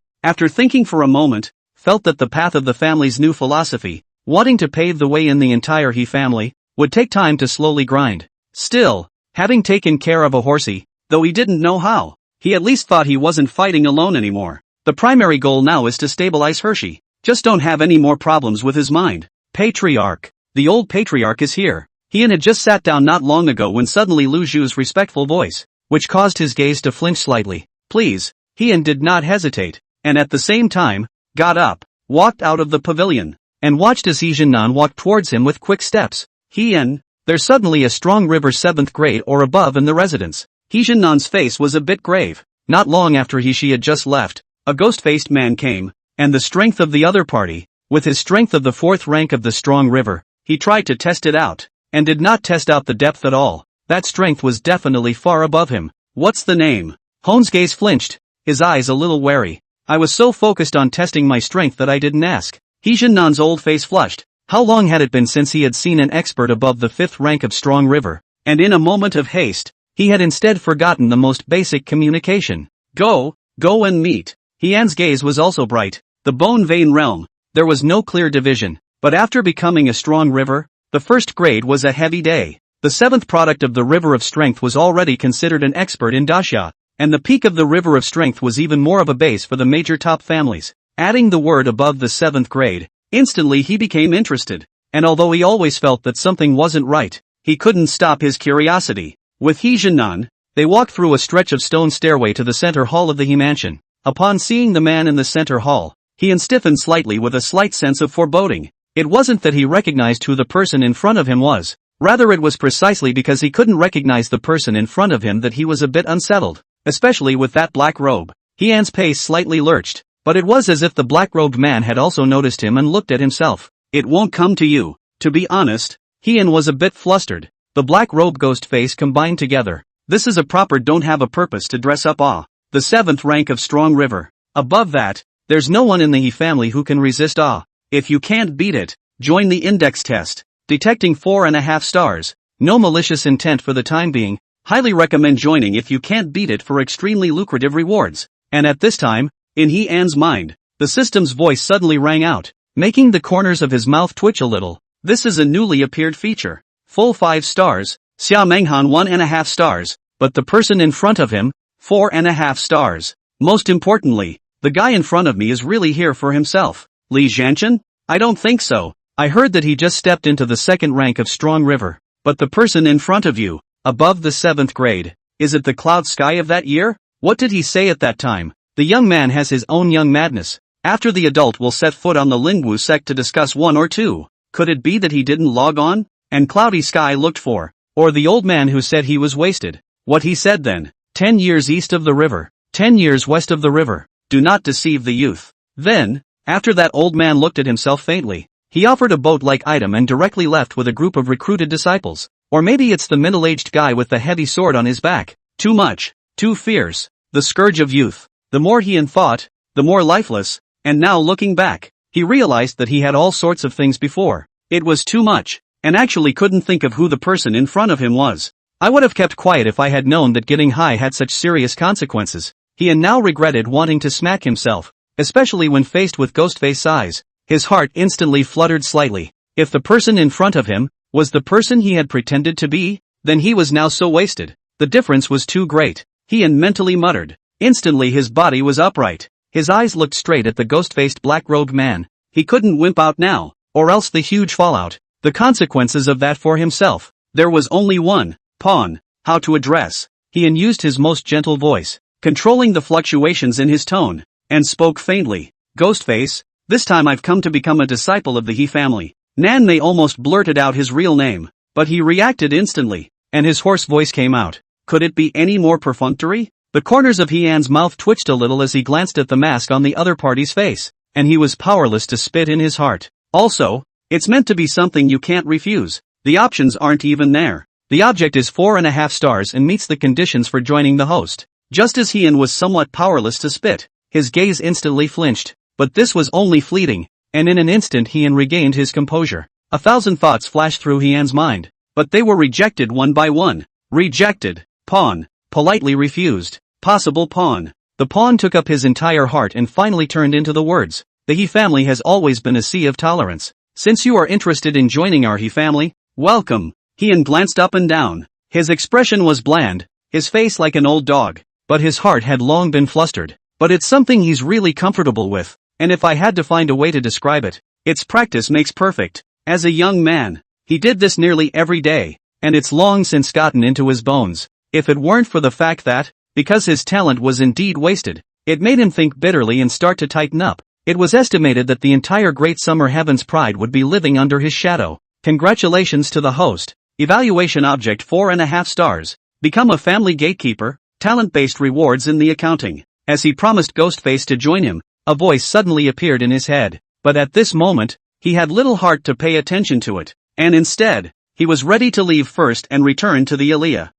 after thinking for a moment, felt that the path of the family's new philosophy, wanting to pave the way in the entire He family, would take time to slowly grind. Still, having taken care of a horsey, though he didn't know how, he at least thought he wasn't fighting alone anymore. The primary goal now is to stabilize Hershey, just don't have any more problems with his mind. Patriarch. The old patriarch is here. Hien had just sat down not long ago when suddenly Lu Zhu's respectful voice, which caused his gaze to flinch slightly. Please. Hien did not hesitate, and at the same time, got up, walked out of the pavilion, and watched as He Jianan walked towards him with quick steps. Hien, there's suddenly a strong river 7th grade or above in the residence. He Jianan's face was a bit grave. Not long after she had just left, a ghost-faced man came, and the strength of the other party, with his strength of the 4th rank of the strong river, he tried to test it out, and did not test out the depth at all. That strength was definitely far above him. What's the name? Hon's gaze flinched, his eyes a little wary. I was so focused on testing my strength that I didn't ask. He Jianan's old face flushed. How long had it been since he had seen an expert above the 5th rank of strong river? And in a moment of haste, he had instead forgotten the most basic communication. Go and meet. Hien's gaze was also bright. The bone vein realm. There was no clear division, but after becoming a strong river, the 1st grade was a heavy day. The 7th product of the river of strength was already considered an expert in Daxia, and the peak of the river of strength was even more of a base for the major top families. Adding the word above the 7th grade, instantly he became interested, and although he always felt that something wasn't right, he couldn't stop his curiosity. With He Jianan, they walked through a stretch of stone stairway to the center hall of the He mansion. Upon seeing the man in the center hall, Hien stiffened slightly with a slight sense of foreboding. It wasn't that he recognized who the person in front of him was, rather it was precisely because he couldn't recognize the person in front of him that he was a bit unsettled, especially with that black robe. Hien's pace slightly lurched, but it was as if the black-robed man had also noticed him and looked at himself. It won't come to you. To be honest, Hien was a bit flustered. The black-robe ghost face combined together. This is a proper don't have a purpose to dress up awe. The 7th rank of strong river. Above that, there's no one in the He family who can resist awe. If you can't beat it, join the index test. Detecting 4.5 stars. No malicious intent for the time being. Highly recommend joining if you can't beat it for extremely lucrative rewards. And at this time, in Hien's mind, the system's voice suddenly rang out, making the corners of his mouth twitch a little. This is a newly appeared feature. Full 5 stars, Xia Menghan 1.5 stars, but the person in front of him, 4.5 stars. Most importantly, the guy in front of me is really here for himself. Li Zhanchen? I don't think so. I heard that he just stepped into the 2nd rank of strong river. But the person in front of you, above the 7th grade, is it the cloud sky of that year? What did he say at that time? The young man has his own young madness. After the adult will set foot on the Lingwu sect to discuss 1 or 2. Could it be that he didn't log on? And cloudy sky looked for, or the old man who said he was wasted. What he said then, 10 years east of the river, 10 years west of the river, do not deceive the youth. Then, after that old man looked at himself faintly, he offered a boat-like item and directly left with a group of recruited disciples. Or maybe it's the middle-aged guy with the heavy sword on his back. Too much, too fierce, the scourge of youth. The more Hien thought, the more lifeless, and now looking back, he realized that he had all sorts of things before. It was too much, and actually couldn't think of who the person in front of him was. I would have kept quiet if I had known that getting high had such serious consequences. He now regretted wanting to smack himself, especially when faced with Ghostface's eyes. His heart instantly fluttered slightly. If the person in front of him was the person he had pretended to be, then he was now so wasted. The difference was too great. He mentally muttered. Instantly his body was upright. His eyes looked straight at the ghost-faced black-robed man. He couldn't wimp out now, or else the huge fallout, the consequences of that for himself. There was only one pawn. How to address. He used his most gentle voice, controlling the fluctuations in his tone, and spoke faintly. Ghostface, this time I've come to become a disciple of the He family. Nanmei almost blurted out his real name, but he reacted instantly, and his hoarse voice came out. Could it be any more perfunctory? The corners of Heian's mouth twitched a little as he glanced at the mask on the other party's face, and he was powerless to spit in his heart. Also, it's meant to be something you can't refuse. The options aren't even there. The object is 4.5 stars and meets the conditions for joining the host. Just as Heian was somewhat powerless to spit, his gaze instantly flinched. But this was only fleeting, and in an instant Heian regained his composure. 1,000 thoughts flashed through Heian's mind, but they were rejected one by one. Rejected. Pawn. Politely refused. Possible pawn. The pawn took up his entire heart and finally turned into the words. The He family has always been a sea of tolerance. Since you are interested in joining our He family, welcome. Heian glanced up and down. His expression was bland, his face like an old dog, but his heart had long been flustered. But it's something he's really comfortable with, and if I had to find a way to describe it, it's practice makes perfect. As a young man, he did this nearly every day, and it's long since gotten into his bones. If it weren't for the fact that, because his talent was indeed wasted, it made him think bitterly and start to tighten up. It was estimated that the entire Great Summer Heaven's pride would be living under his shadow. Congratulations to the host. Evaluation object 4.5 stars. Become a family gatekeeper. Talent-based rewards in the accounting. As he promised Ghostface to join him, a voice suddenly appeared in his head. But at this moment, he had little heart to pay attention to it, and instead, he was ready to leave first and return to the Aliyah.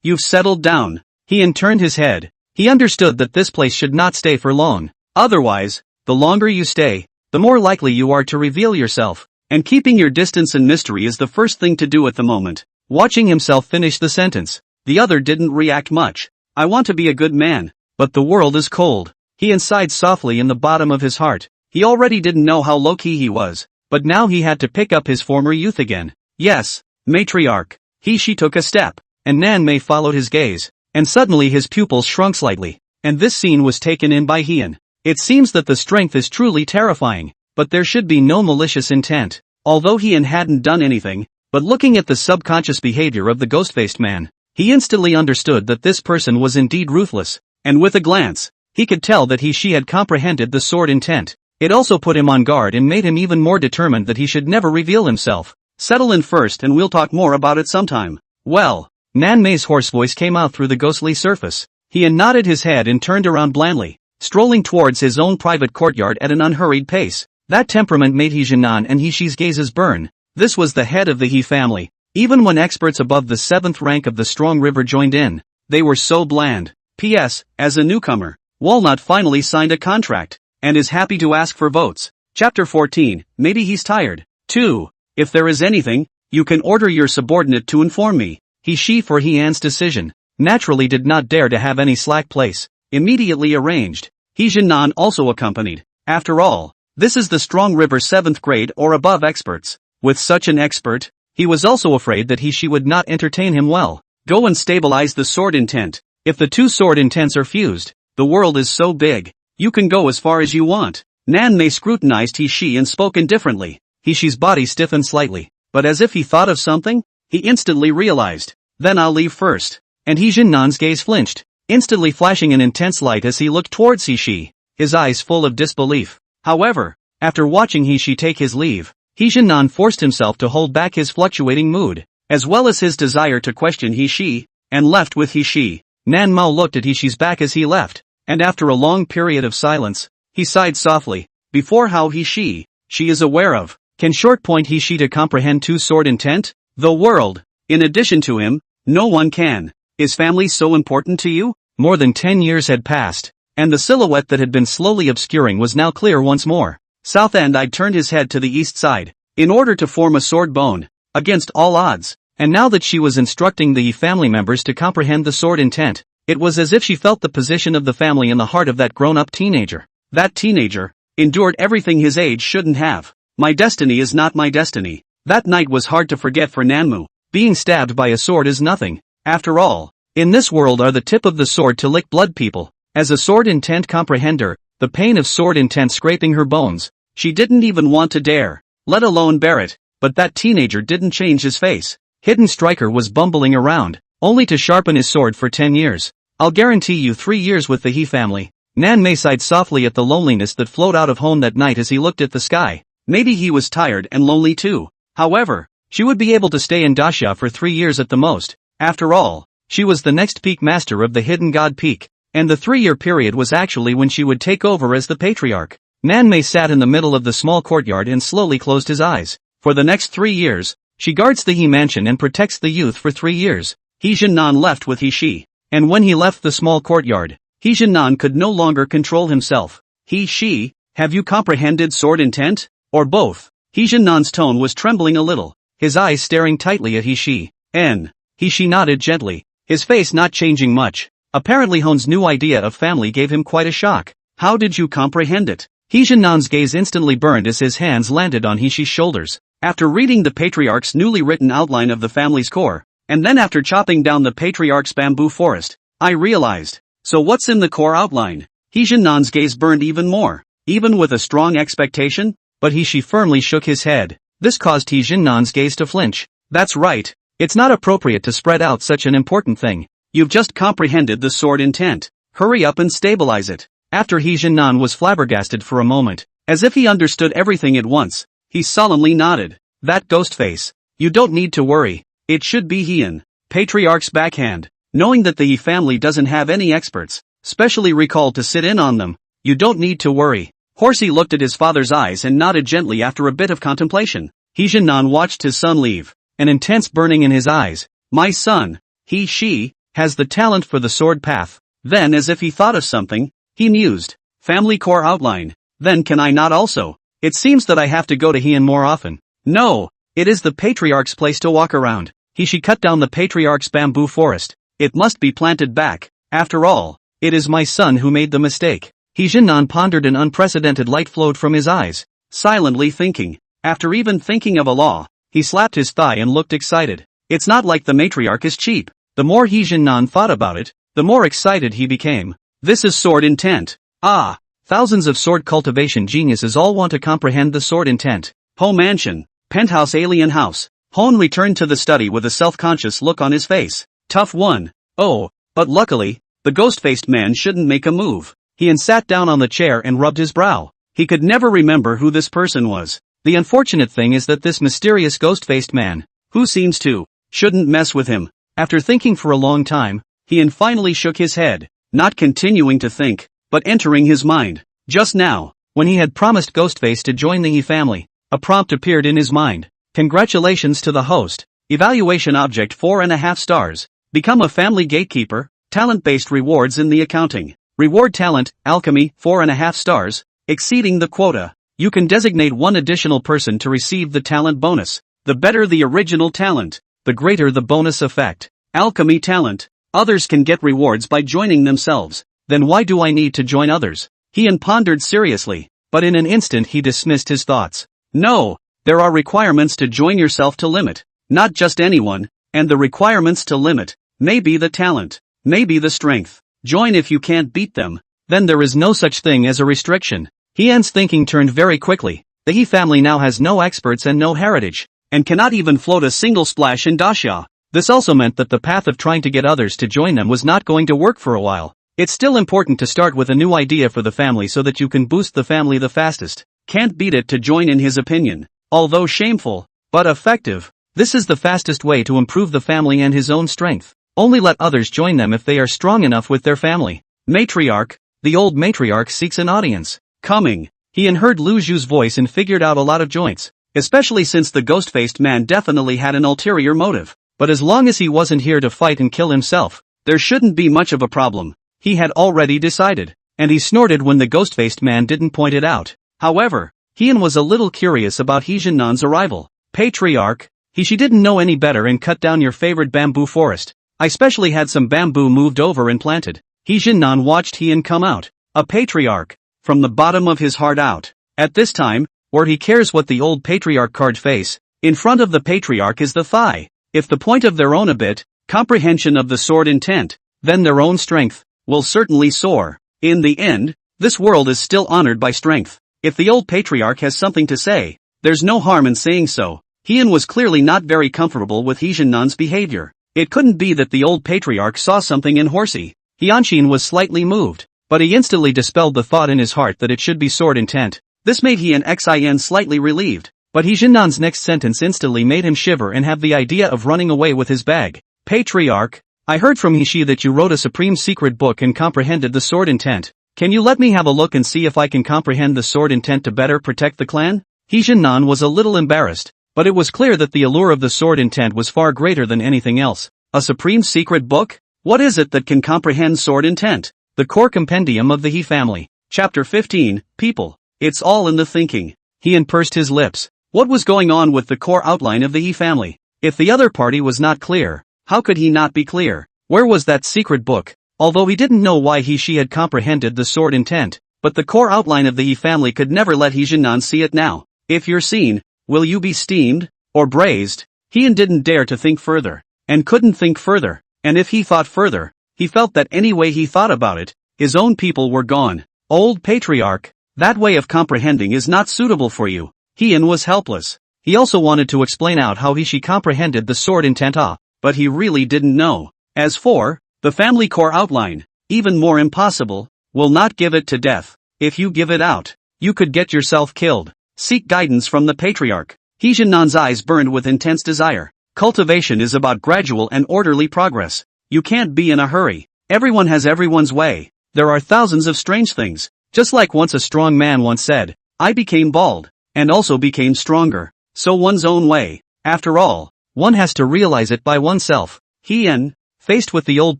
You've settled down. Heian turned his head. He understood that this place should not stay for long. Otherwise, the longer you stay, the more likely you are to reveal yourself. And keeping your distance and mystery is the first thing to do at the moment. Watching himself finish the sentence, the other didn't react much. I want to be a good man, but the world is cold. He sighed softly in the bottom of his heart. He already didn't know how low-key he was, but now he had to pick up his former youth again. Yes, matriarch. She took a step, and Nanmei followed his gaze, and suddenly his pupils shrunk slightly, and this scene was taken in by Heian. It seems that the strength is truly terrifying, but there should be no malicious intent. Although Heian hadn't done anything, but looking at the subconscious behavior of the ghost-faced man, he instantly understood that this person was indeed ruthless, and with a glance, he could tell that she had comprehended the sword intent. It also put him on guard and made him even more determined that he should never reveal himself. Settle in first and we'll talk more about it sometime. Well, Nanmei's hoarse voice came out through the ghostly surface. Heian nodded his head and turned around blandly, strolling towards his own private courtyard at an unhurried pace. That temperament made Heijinan and Hishi's gazes burn. This was the head of the He family. Even when experts above the 7th rank of the Strong River joined in, they were so bland. P.S. As a newcomer, Walnut finally signed a contract, and is happy to ask for votes. Chapter 14, maybe he's tired. 2. If there is anything, you can order your subordinate to inform me. She for Heian's decision, naturally did not dare to have any slack place. Immediately arranged. Heijinan also accompanied. After all, this is the Strong River 7th grade or above experts. With such an expert, he was also afraid that she would not entertain him well. Go and stabilize the sword intent. If the two sword intents are fused, the world is so big, you can go as far as you want. Nanmei scrutinized Hishi and spoke indifferently. Hishi's body stiffened slightly, but as if he thought of something, he instantly realized. Then I'll leave first. And Heijinan's gaze flinched, instantly flashing an intense light as he looked towards Hishi, his eyes full of disbelief. However, after watching Hishi take his leave, Heijinan forced himself to hold back his fluctuating mood, as well as his desire to question Hishi, and left with Hishi. Nanmao looked at Hishi's back as he left, and after a long period of silence, he sighed softly. Before how she is aware of, can short point Hishi to comprehend two-sword intent? The world, in addition to him, no one can. Is family so important to you? More than 10 years had passed, and the silhouette that had been slowly obscuring was now clear once more. South End turned his head to the east side, in order to form a sword bone, against all odds, and now that she was instructing the family members to comprehend the sword intent, it was as if she felt the position of the family in the heart of that grown-up teenager. That teenager endured everything his age shouldn't have. My destiny is not my destiny. That night was hard to forget for Nanmu. Being stabbed by a sword is nothing. After all, in this world are the tip of the sword to lick blood people. As a sword intent comprehender, the pain of sword intent scraping her bones, she didn't even want to dare, let alone bear it, but that teenager didn't change his face. Hidden Striker was bumbling around, only to sharpen his sword for 10 years. I'll guarantee you 3 years with the He family. Nanmei sighed softly at the loneliness that flowed out of home that night as he looked at the sky. Maybe he was tired and lonely too. However, she would be able to stay in Daxia for 3 years at the most. After all, she was the next peak master of the Hidden God Peak, and the 3-year period was actually when she would take over as the patriarch. Nanmei sat in the middle of the small courtyard and slowly closed his eyes. For the next 3 years, she guards the He mansion and protects the youth for 3 years. He Jinnan left with He Shi, and when he left the small courtyard, He Jinnan could no longer control himself. He Shi, have you comprehended sword intent? Or both? He Jinnan's tone was trembling a little, his eyes staring tightly at He Shi. He Shi nodded gently, his face not changing much. Apparently Hon's new idea of family gave him quite a shock. How did you comprehend it? He Jinnan's gaze instantly burned as his hands landed on He Shi's shoulders. After reading the patriarch's newly written outline of the family's core, and then after chopping down the patriarch's bamboo forest, I realized. So what's in the core outline? He Jinnan's gaze burned even more, even with a strong expectation, but He Shi firmly shook his head. This caused He Jinnan's gaze to flinch. That's right. It's not appropriate to spread out such an important thing. You've just comprehended the sword intent. Hurry up and stabilize it. After He Jinnan was flabbergasted for a moment, as if he understood everything at once, he solemnly nodded. That ghost face. You don't need to worry. It should be Heian. Patriarch's backhand. Knowing that the He family doesn't have any experts, specially recalled to sit in on them, you don't need to worry. Horsey looked at his father's eyes and nodded gently after a bit of contemplation. He Jinnan watched his son leave, an intense burning in his eyes. My son, He Shi, has the talent for the sword path. Then as if he thought of something, he mused. Family core outline. Then can I not also? It seems that I have to go to Heian more often. No, it is the patriarch's place to walk around. He Shi cut down the patriarch's bamboo forest. It must be planted back. After all, it is my son who made the mistake. He Jinnan pondered. An unprecedented light flowed from his eyes, silently thinking. After even thinking of a law, he slapped his thigh and looked excited. It's not like the matriarch is cheap. The more He Jinnan thought about it, the more excited he became. This is sword intent. Ah, thousands of sword cultivation geniuses all want to comprehend the sword intent. Ho Mansion, penthouse alien house. Hon returned to the study with a self-conscious look on his face. Tough one. Oh, but luckily, the ghost-faced man shouldn't make a move. He sat down on the chair and rubbed his brow. He could never remember who this person was. The unfortunate thing is that this mysterious ghost-faced man, who seems to, shouldn't mess with him. After thinking for a long time, he finally shook his head, not continuing to think, but entering his mind. Just now, when he had promised Ghostface to join the He family, a prompt appeared in his mind. Congratulations to the host. Evaluation object 4.5 stars. Become a family gatekeeper. Talent-based rewards in the accounting. Reward talent, alchemy, 4.5 stars, exceeding the quota. You can designate one additional person to receive the talent bonus. The better the original talent, the greater the bonus effect. Alchemy talent. Others can get rewards by joining themselves. Then why do I need to join others? He pondered seriously, but in an instant he dismissed his thoughts. No, there are requirements to join yourself to limit. Not just anyone, and the requirements to limit may be the talent, may be the strength. Join if you can't beat them. Then there is no such thing as a restriction. Heian's thinking turned very quickly. The He family now has no experts and no heritage, and cannot even float a single splash in Daxia. This also meant that the path of trying to get others to join them was not going to work for a while. It's still important to start with a new idea for the family so that you can boost the family the fastest. Can't beat it to join in his opinion. Although shameful, but effective, this is the fastest way to improve the family and his own strength. Only let others join them if they are strong enough with their family. Matriarch, the old matriarch seeks an audience. Coming. He heard Lu Zhu's voice and figured out a lot of joints, especially since the ghost-faced man definitely had an ulterior motive. But as long as he wasn't here to fight and kill himself, there shouldn't be much of a problem. He had already decided. and he snorted when the ghost-faced man didn't point it out. However, Heian was a little curious about Heejin-nan's arrival. Patriarch, she didn't know any better and cut down your favorite bamboo forest. I specially had some bamboo moved over and planted. Heejin-nan watched Heian come out. A patriarch. From the bottom of his heart out. At this time, or he cares what the old patriarch card face. In front of the patriarch is the thigh. If the point of their own a bit, comprehension of the sword intent, then their own strength will certainly soar. In the end, this world is still honored by strength. If the old patriarch has something to say, there's no harm in saying so. Heian was clearly not very comfortable with Heejin-nan's behavior. It couldn't be that the old patriarch saw something in Horsey. Hyunshin was slightly moved, but he instantly dispelled the thought in his heart that it should be sword intent. This made Xin slightly relieved, but Heejin-nan's next sentence instantly made him shiver and have the idea of running away with his bag. Patriarch, I heard from Hishi that you wrote a supreme secret book and comprehended the sword intent. Can you let me have a look and see if I can comprehend the sword intent to better protect the clan? Heejin-nan was a little embarrassed, but it was clear that the allure of the sword intent was far greater than anything else. A supreme secret book? What is it that can comprehend sword intent? The core compendium of the He family. Chapter 15, People. It's all in the thinking. Heian pursed his lips. What was going on with the core outline of the He family? If the other party was not clear, how could he not be clear? Where was that secret book? Although he didn't know why she had comprehended the sword intent, but the core outline of the He family could never let Heejin-nan see it now. If you're seen, will you be steamed, or braised? Heian didn't dare to think further, and couldn't think further, and if he thought further, he felt that any way he thought about it, his own people were gone. Old patriarch, that way of comprehending is not suitable for you. Heian was helpless. He also wanted to explain out how she comprehended the sword intent but he really didn't know. As for the family core outline, even more impossible, will not give it to death. If you give it out, you could get yourself killed. Seek guidance from the patriarch. Heejin-nan's eyes burned with intense desire. Cultivation is about gradual and orderly progress. You can't be in a hurry. Everyone has everyone's way. There are thousands of strange things. Just like once a strong man once said, I became bald, and also became stronger. So one's own way. After all, one has to realize it by oneself. Heian, faced with the old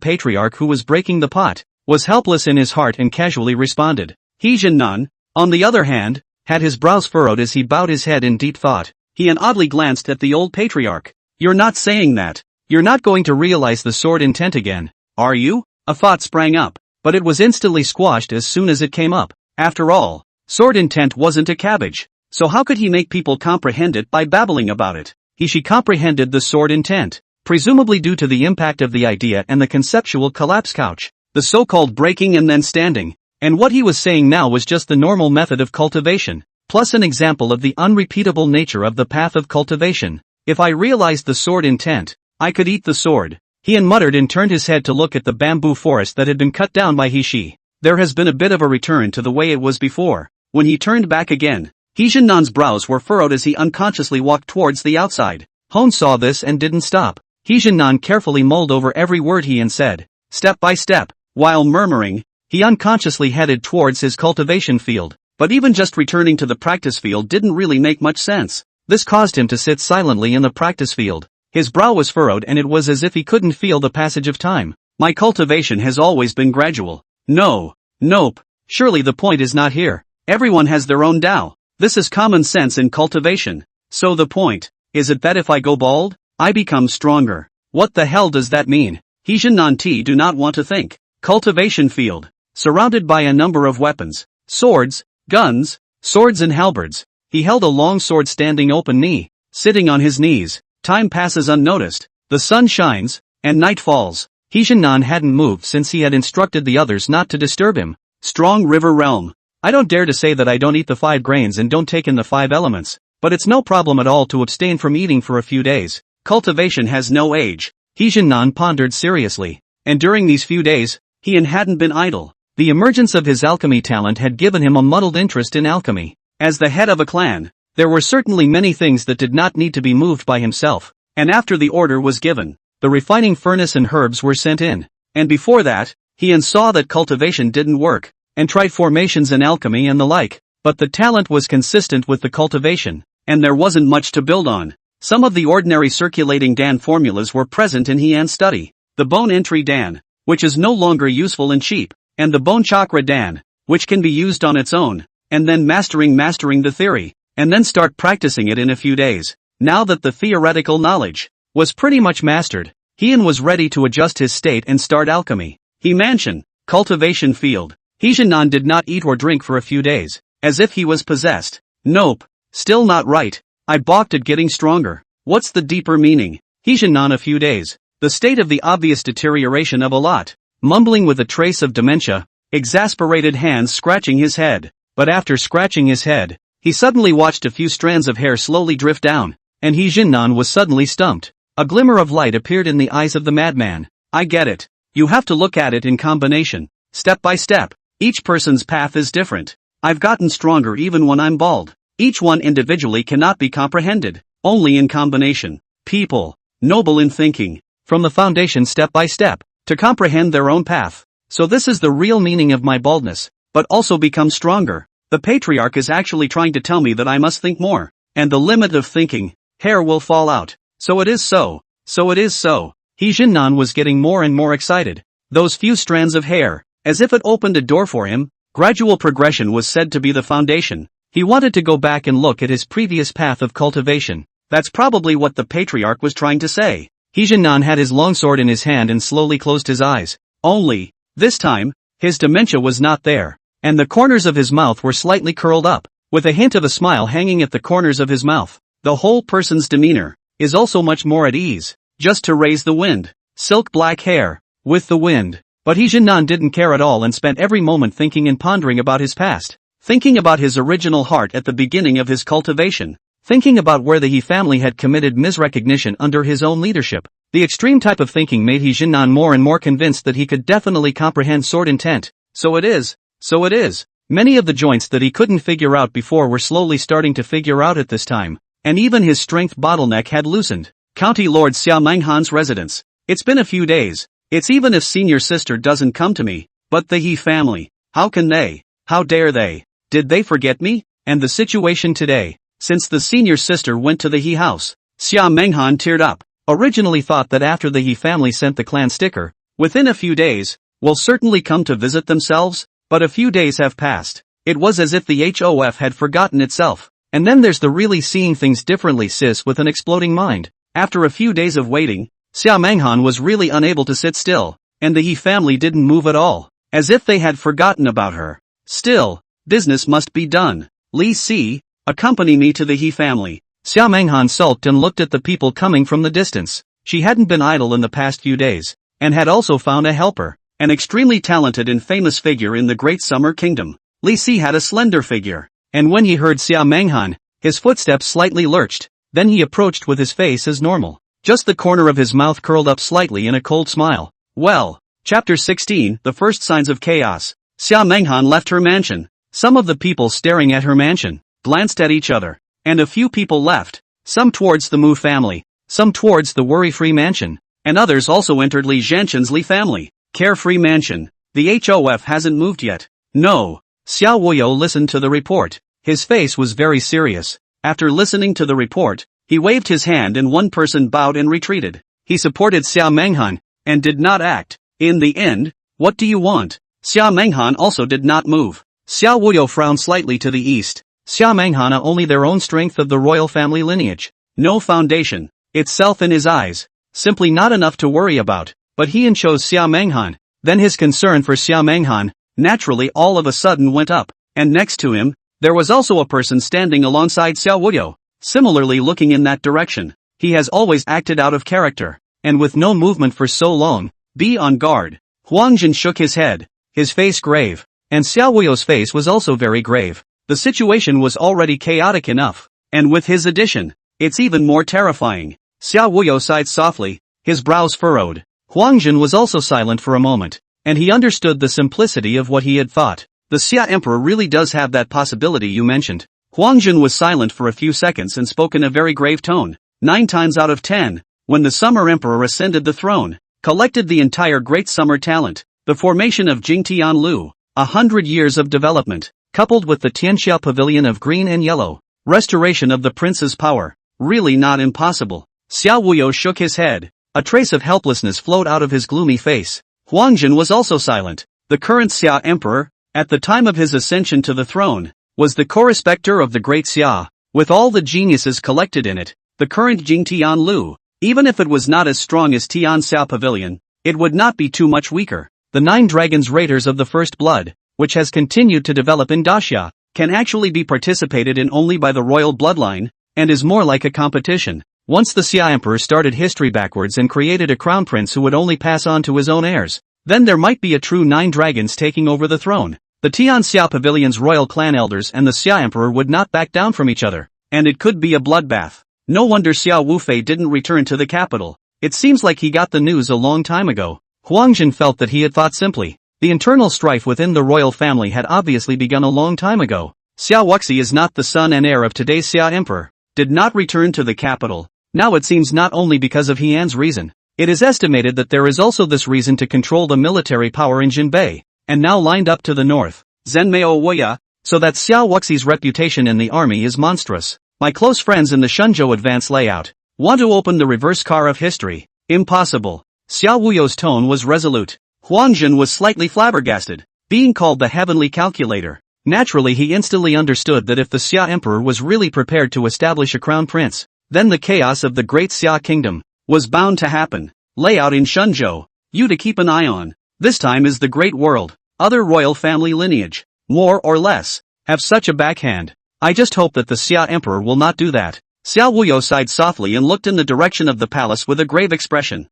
patriarch who was breaking the pot, was helpless in his heart and casually responded. Heejin-nan, on the other hand, had his brows furrowed as he bowed his head in deep thought. Heian oddly glanced at the old patriarch. You're not saying that. You're not going to realize the sword intent again, are you? A thought sprang up, but it was instantly squashed as soon as it came up. After all, sword intent wasn't a cabbage, so how could he make people comprehend it by babbling about it? She comprehended the sword intent, presumably due to the impact of the idea and the conceptual collapse couch, the so-called breaking and then standing, and what he was saying now was just the normal method of cultivation, plus an example of the unrepeatable nature of the path of cultivation. If I realized the sword intent, I could eat the sword. Heian muttered and turned his head to look at the bamboo forest that had been cut down by Hishi. There has been a bit of a return to the way it was before. When he turned back again, Heejin-nan's brows were furrowed as he unconsciously walked towards the outside. Hone saw this and didn't stop. Heejin-nan carefully mulled over every word Heian said. Step by step, while murmuring, he unconsciously headed towards his cultivation field. But even just returning to the practice field didn't really make much sense. This caused him to sit silently in the practice field. His brow was furrowed and it was as if he couldn't feel the passage of time. My cultivation has always been gradual. Nope, surely the point is not here. Everyone has their own Tao. This is common sense in cultivation. So the point, is it that if I go bald, I become stronger? What the hell does that mean? Heejin-nan do not want to think. Cultivation field. Surrounded by a number of weapons. Swords, guns, swords and halberds. He held a long sword standing open knee, sitting on his knees. Time passes unnoticed. The sun shines, and night falls. Heejin-nan hadn't moved since he had instructed the others not to disturb him. Strong river realm. I don't dare to say that I don't eat the 5 grains and don't take in the 5 elements, but it's no problem at all to abstain from eating for a few days. Cultivation has no age. Heejin-nan pondered seriously. And during these few days, Heian hadn't been idle. The emergence of his alchemy talent had given him a muddled interest in alchemy. As the head of a clan, there were certainly many things that did not need to be moved by himself. And after the order was given, the refining furnace and herbs were sent in. And before that, Heian saw that cultivation didn't work, and tried formations and alchemy and the like, but the talent was consistent with the cultivation, and there wasn't much to build on. Some of the ordinary circulating Dan formulas were present in Heian's study. The bone entry Dan, which is no longer useful and cheap, and the bone chakra Dan, which can be used on its own, and then mastering the theory, and then start practicing it in a few days. Now that the theoretical knowledge was pretty much mastered, Heian was ready to adjust his state and start alchemy. He mansion, cultivation field. Heian did not eat or drink for a few days, as if he was possessed. Nope, still not right. I balked at getting stronger. What's the deeper meaning? Heian a few days. The state of the obvious deterioration of a lot. Mumbling with a trace of dementia, exasperated hands scratching his head. But after scratching his head, he suddenly watched a few strands of hair slowly drift down, and Heian was suddenly stumped. A glimmer of light appeared in the eyes of the madman. I get it. You have to look at it in combination, step by step. Each person's path is different. I've gotten stronger even when I'm bald. Each one individually cannot be comprehended, only in combination. People, noble in thinking, from the foundation step by step, to comprehend their own path. So this is the real meaning of my baldness, but also become stronger. The patriarch is actually trying to tell me that I must think more, and the limit of thinking, hair will fall out. So it is so. So it is so. Heian was getting more and more excited. Those few strands of hair, as if it opened a door for him. Gradual progression was said to be the foundation. He wanted to go back and look at his previous path of cultivation. That's probably what the patriarch was trying to say. Heian had his longsword in his hand and slowly closed his eyes. Only, this time, his dementia was not there, and the corners of his mouth were slightly curled up, with a hint of a smile hanging at the corners of his mouth. The whole person's demeanor is also much more at ease, just to raise the wind. Silk black hair, with the wind. But Heian didn't care at all and spent every moment thinking and pondering about his past, thinking about his original heart at the beginning of his cultivation, thinking about where the He family had committed misrecognition under his own leadership. The extreme type of thinking made Heian more and more convinced that he could definitely comprehend sword intent. So it is. So it is. Many of the joints that he couldn't figure out before were slowly starting to figure out at this time, and even his strength bottleneck had loosened. County Lord Xiao Menghan's residence. It's been a few days. It's even if senior sister doesn't come to me, but the He family. How can they? How dare they? Did they forget me? And the situation today, since the senior sister went to the He house. Xiao Menghan teared up. Originally thought that after the He family sent the clan sticker, within a few days, will certainly come to visit themselves, but a few days have passed. It was as if the HOF had forgotten itself. And then there's the really seeing things differently sis with an exploding mind. After a few days of waiting, Xiao Menghan was really unable to sit still, and the He family didn't move at all, as if they had forgotten about her. Still, business must be done. Li Si, accompany me to the He family. Xiao Menghan sulked and looked at the people coming from the distance. She hadn't been idle in the past few days, and had also found a helper, an extremely talented and famous figure in the Great Summer Kingdom. Li Si had a slender figure, and when he heard Xiao Menghan, his footsteps slightly lurched, then he approached with his face as normal. Just the corner of his mouth curled up slightly in a cold smile. Well, Chapter 16, The First Signs of Chaos. Xiao Menghan left her mansion. Some of the people staring at her mansion glanced at each other, and a few people left, some towards the Mu family, some towards the worry-free mansion, and others also entered Li Zhanshan's Li family. Carefree mansion. The HOF hasn't moved yet. No. Xiao Wuyo listened to the report. His face was very serious. After listening to the report, he waved his hand and one person bowed and retreated. He supported Xiao Menghan, and did not act. In the end, what do you want? Xiao Menghan also did not move. Xiao Wuyo frowned slightly to the east. Xiao Menghan only their own strength of the royal family lineage. No foundation. Itself in his eyes. Simply not enough to worry about. But Heian chose Xiao Menghan. Then his concern for Xiao Menghan, naturally all of a sudden went up. And next to him, there was also a person standing alongside Xiao Wuyo, similarly looking in that direction. He has always acted out of character, and with no movement for so long. Be on guard. Huangjin shook his head, his face grave, and Xiao Wuyo's face was also very grave. The situation was already chaotic enough, and with his addition, it's even more terrifying. Xiao Wuyo sighed softly, his brows furrowed. Huangjin was also silent for a moment, and he understood the simplicity of what he had thought. The Xia Emperor really does have that possibility you mentioned. Huangjin was silent for a few seconds and spoke in a very grave tone. 9 times out of 10, when the Summer Emperor ascended the throne, collected the entire Great Summer talent, the formation of Jingtianlu, 100 years of development, coupled with the Tianxia Pavilion of green and yellow, restoration of the prince's power, really not impossible. Xiao Wuyo shook his head. A trace of helplessness flowed out of his gloomy face. Huangjin was also silent. the current Xia Emperor, at the time of his ascension to the throne, was the co-respecter of the Great Xia, with all the geniuses collected in it. The current Jing Tian Lu, even if it was not as strong as Tian Xiao Pavilion, it would not be too much weaker. The 9 Dragons Raiders of the First Blood, which has continued to develop in Daxia, can actually be participated in only by the royal bloodline, and is more like a competition. Once the Xia Emperor started history backwards and created a crown prince who would only pass on to his own heirs, then there might be a true 9 dragons taking over the throne. The Tian Xiao Pavilion's royal clan elders and the Xia Emperor would not back down from each other, and it could be a bloodbath. No wonder Xiao Wufei didn't return to the capital. It seems like he got the news a long time ago. Huang Jin felt that he had thought simply. The internal strife within the royal family had obviously begun a long time ago. Xiao Wuxi is not the son and heir of today's Xia Emperor, did not return to the capital. Now it seems not only because of Hian's reason. It is estimated that there is also this reason to control the military power in Jinbei, and now lined up to the north, Zhenmei Woya, so that Xiao Wuxi's reputation in the army is monstrous. My close friends in the Shenzhou advance layout want to open the reverse car of history. Impossible. Xiao Wuyo's tone was resolute. Huang Jin was slightly flabbergasted, being called the heavenly calculator. Naturally he instantly understood that if the Xia Emperor was really prepared to establish a crown prince, then the chaos of the great Xia kingdom was bound to happen. Layout in Shenzhou, you to keep an eye on. This time is the great world. Other royal family lineage, more or less, have such a backhand. I just hope that the Xia Emperor will not do that. Xiao Wuyo sighed softly and looked in the direction of the palace with a grave expression.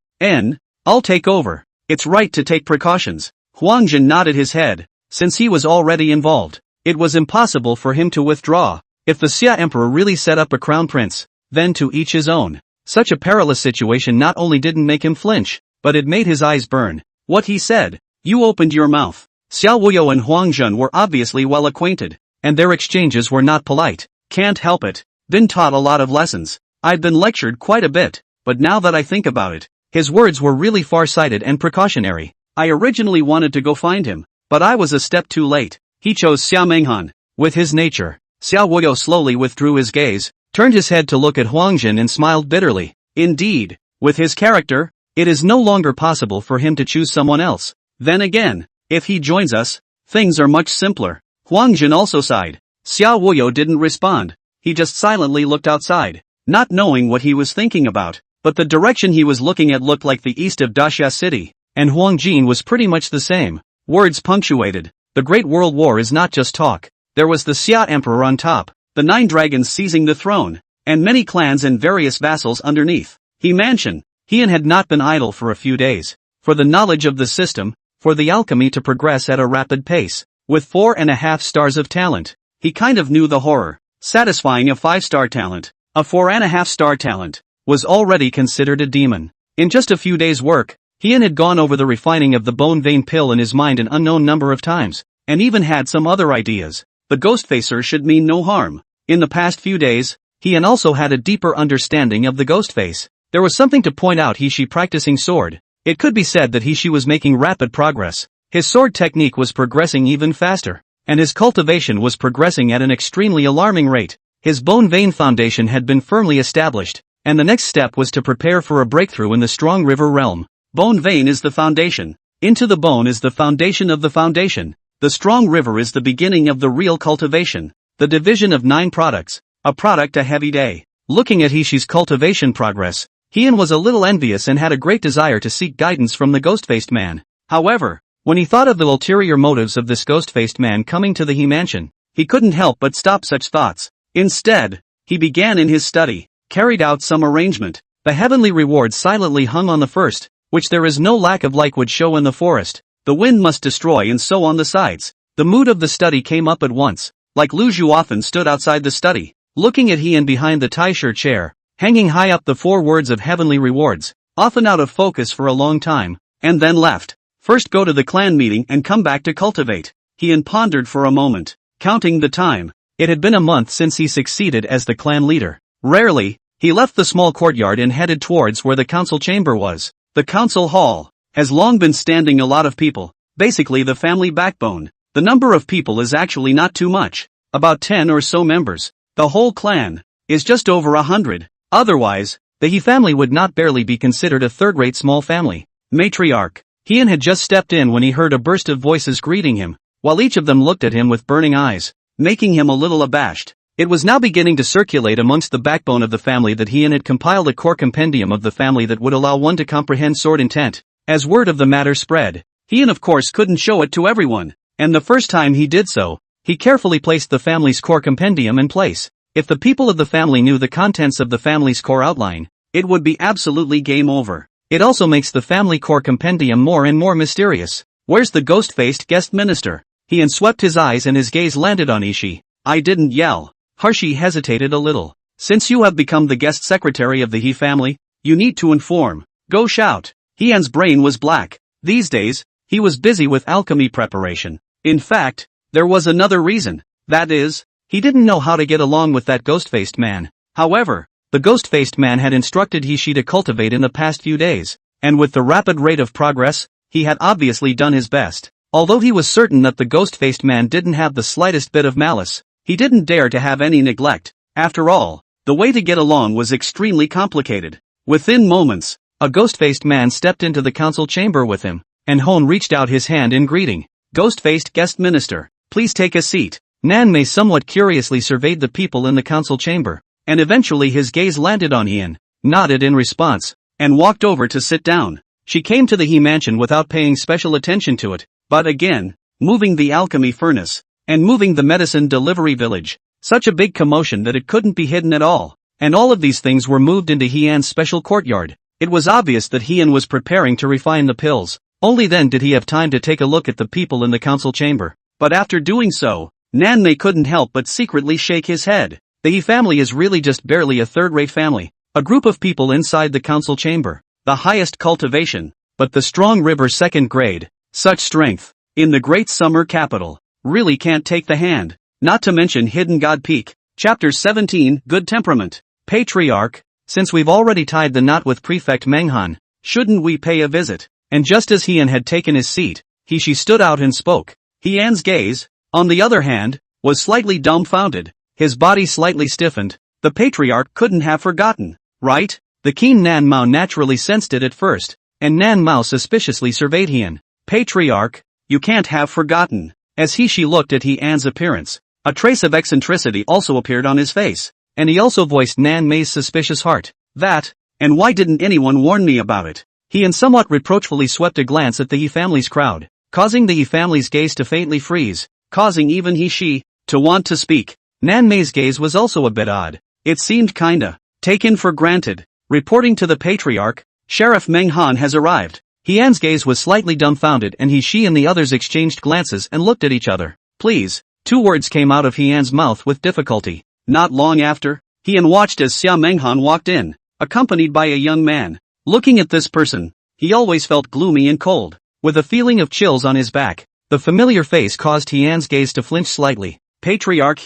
I'll take over. It's right to take precautions. Huang Jin nodded his head. Since he was already involved, it was impossible for him to withdraw. If the Xia Emperor really set up a crown prince, then to each his own. Such a perilous situation not only didn't make him flinch, but it made his eyes burn. What he said, you opened your mouth. Xiao Wuyo and Huang Jun were obviously well acquainted, and their exchanges were not polite. Can't help it. Been taught a lot of lessons. I've been lectured quite a bit, but now that I think about it, his words were really far-sighted and precautionary. I originally wanted to go find him, but I was a step too late. He chose Xia Menghan. With his nature, Xiao Wuyo slowly withdrew his gaze, turned his head to look at Huang Jin and smiled bitterly. Indeed, with his character, it is no longer possible for him to choose someone else. Then again, if he joins us, things are much simpler. Huang Jin also sighed. Xiao Wuyo didn't respond. He just silently looked outside, not knowing what he was thinking about, but the direction he was looking at looked like the east of Daxia City, and Huang Jin was pretty much the same. Words punctuated. The Great World War is not just talk. There was the Xia Emperor on top, the 9 dragons seizing the throne, and many clans and various vassals underneath. Hian had not been idle for a few days. For the knowledge of the system, for the alchemy to progress at a rapid pace, with 4.5 stars of talent, he kind of knew the horror. Satisfying a 5-star talent, a 4.5-star talent, was already considered a demon. In just a few days' work, Hian had gone over the refining of the bone vein pill in his mind an unknown number of times, and even had some other ideas. The ghost facer should mean no harm. In the past few days, Hian also had a deeper understanding of the ghost face. There was something to point out he-she practicing sword. It could be said that he-she was making rapid progress. His sword technique was progressing even faster, and his cultivation was progressing at an extremely alarming rate. His bone vein foundation had been firmly established, and the next step was to prepare for a breakthrough in the strong river realm. Bone vein is the foundation. Into the bone is the foundation of the foundation. The strong river is the beginning of the real cultivation. The division of 9 products, a product a heavy day. Looking at Hishi's cultivation progress, Hian was a little envious and had a great desire to seek guidance from the ghost-faced man. However, when he thought of the ulterior motives of this ghost-faced man coming to the He mansion, he couldn't help but stop such thoughts. Instead, he began in his study, carried out some arrangement. The heavenly reward silently hung on the first, which there is no lack of like would show in the forest. The wind must destroy and so on the sides. The mood of the study came up at once, like Lu Zhu often stood outside the study, looking at Hian behind the Taisher chair, hanging high up the 4 words of heavenly rewards, often out of focus for a long time, and then left. First go to the clan meeting and come back to cultivate. Hian pondered for a moment, counting the time. It had been a month since he succeeded as the clan leader. Rarely, he left the small courtyard and headed towards where the council chamber was. The council hall has long been standing a lot of people, basically the family backbone. The number of people is actually not too much, about 10 or so members. The whole clan is just over 100. Otherwise, the He family would not barely be considered a third-rate small family. Matriarch Heian had just stepped in when he heard a burst of voices greeting him, while each of them looked at him with burning eyes, making him a little abashed. It was now beginning to circulate amongst the backbone of the family that Heian had compiled a core compendium of the family that would allow one to comprehend sword intent. As word of the matter spread, Heian of course couldn't show it to everyone, and the first time he did so, he carefully placed the family's core compendium in place. If the people of the family knew the contents of the family's core outline, it would be absolutely game over. It also makes the family core compendium more and more mysterious. Where's the ghost-faced guest minister? Heian swept his eyes and his gaze landed on Ishii. I didn't yell. Harshi hesitated a little. Since you have become the guest secretary of the He family, you need to inform. Go shout. Heian's brain was black. These days, he was busy with alchemy preparation. In fact, there was another reason. That is, he didn't know how to get along with that ghost-faced man. However, the ghost-faced man had instructed Ishii to cultivate in the past few days, and with the rapid rate of progress, he had obviously done his best. Although he was certain that the ghost-faced man didn't have the slightest bit of malice, he didn't dare to have any neglect. After all, the way to get along was extremely complicated. Within moments, a ghost-faced man stepped into the council chamber with him, and Hon reached out his hand in greeting. Ghost-faced guest minister, please take a seat. Nanmei somewhat curiously surveyed the people in the council chamber, and eventually his gaze landed on Heian, nodded in response, and walked over to sit down. She came to the He mansion without paying special attention to it, but again, moving the alchemy furnace, and moving the medicine delivery village. Such a big commotion that it couldn't be hidden at all, and all of these things were moved into Heian's special courtyard. It was obvious that Heian was preparing to refine the pills. Only then did he have time to take a look at the people in the council chamber. But after doing so, Nanmei couldn't help but secretly shake his head. The He family is really just barely a third-rate family. A group of people inside the council chamber. The highest cultivation, but the strong river second grade. Such strength, in the great summer capital, really can't take the hand. Not to mention Hidden God Peak. Chapter 17, Good Temperament. Patriarch, since we've already tied the knot with Prefect Menghan, shouldn't we pay a visit? And just as Heian had taken his seat, she stood out and spoke. Heian's gaze, on the other hand, was slightly dumbfounded, his body slightly stiffened. The patriarch couldn't have forgotten, right? The keen Nan Mao naturally sensed it at first, and Nan Mao suspiciously surveyed Heian. Patriarch, you can't have forgotten. As she looked at Heian's appearance, a trace of eccentricity also appeared on his face, and he also voiced Nan Mei's suspicious heart. That, and why didn't anyone warn me about it? Heian somewhat reproachfully swept a glance at the He family's crowd, causing the He family's gaze to faintly freeze, causing even He to want to speak. Nan Mei's gaze was also a bit odd. It seemed kinda taken for granted. Reporting to the patriarch, Sheriff Meng Han has arrived. Heian's gaze was slightly dumbfounded and she and the others exchanged glances and looked at each other. Please, two words came out of Heian's mouth with difficulty. Not long after, Heian watched as Xia Menghan walked in, accompanied by a young man. Looking at this person, he always felt gloomy and cold, with a feeling of chills on his back. The familiar face caused Heian's gaze to flinch slightly. Patriarch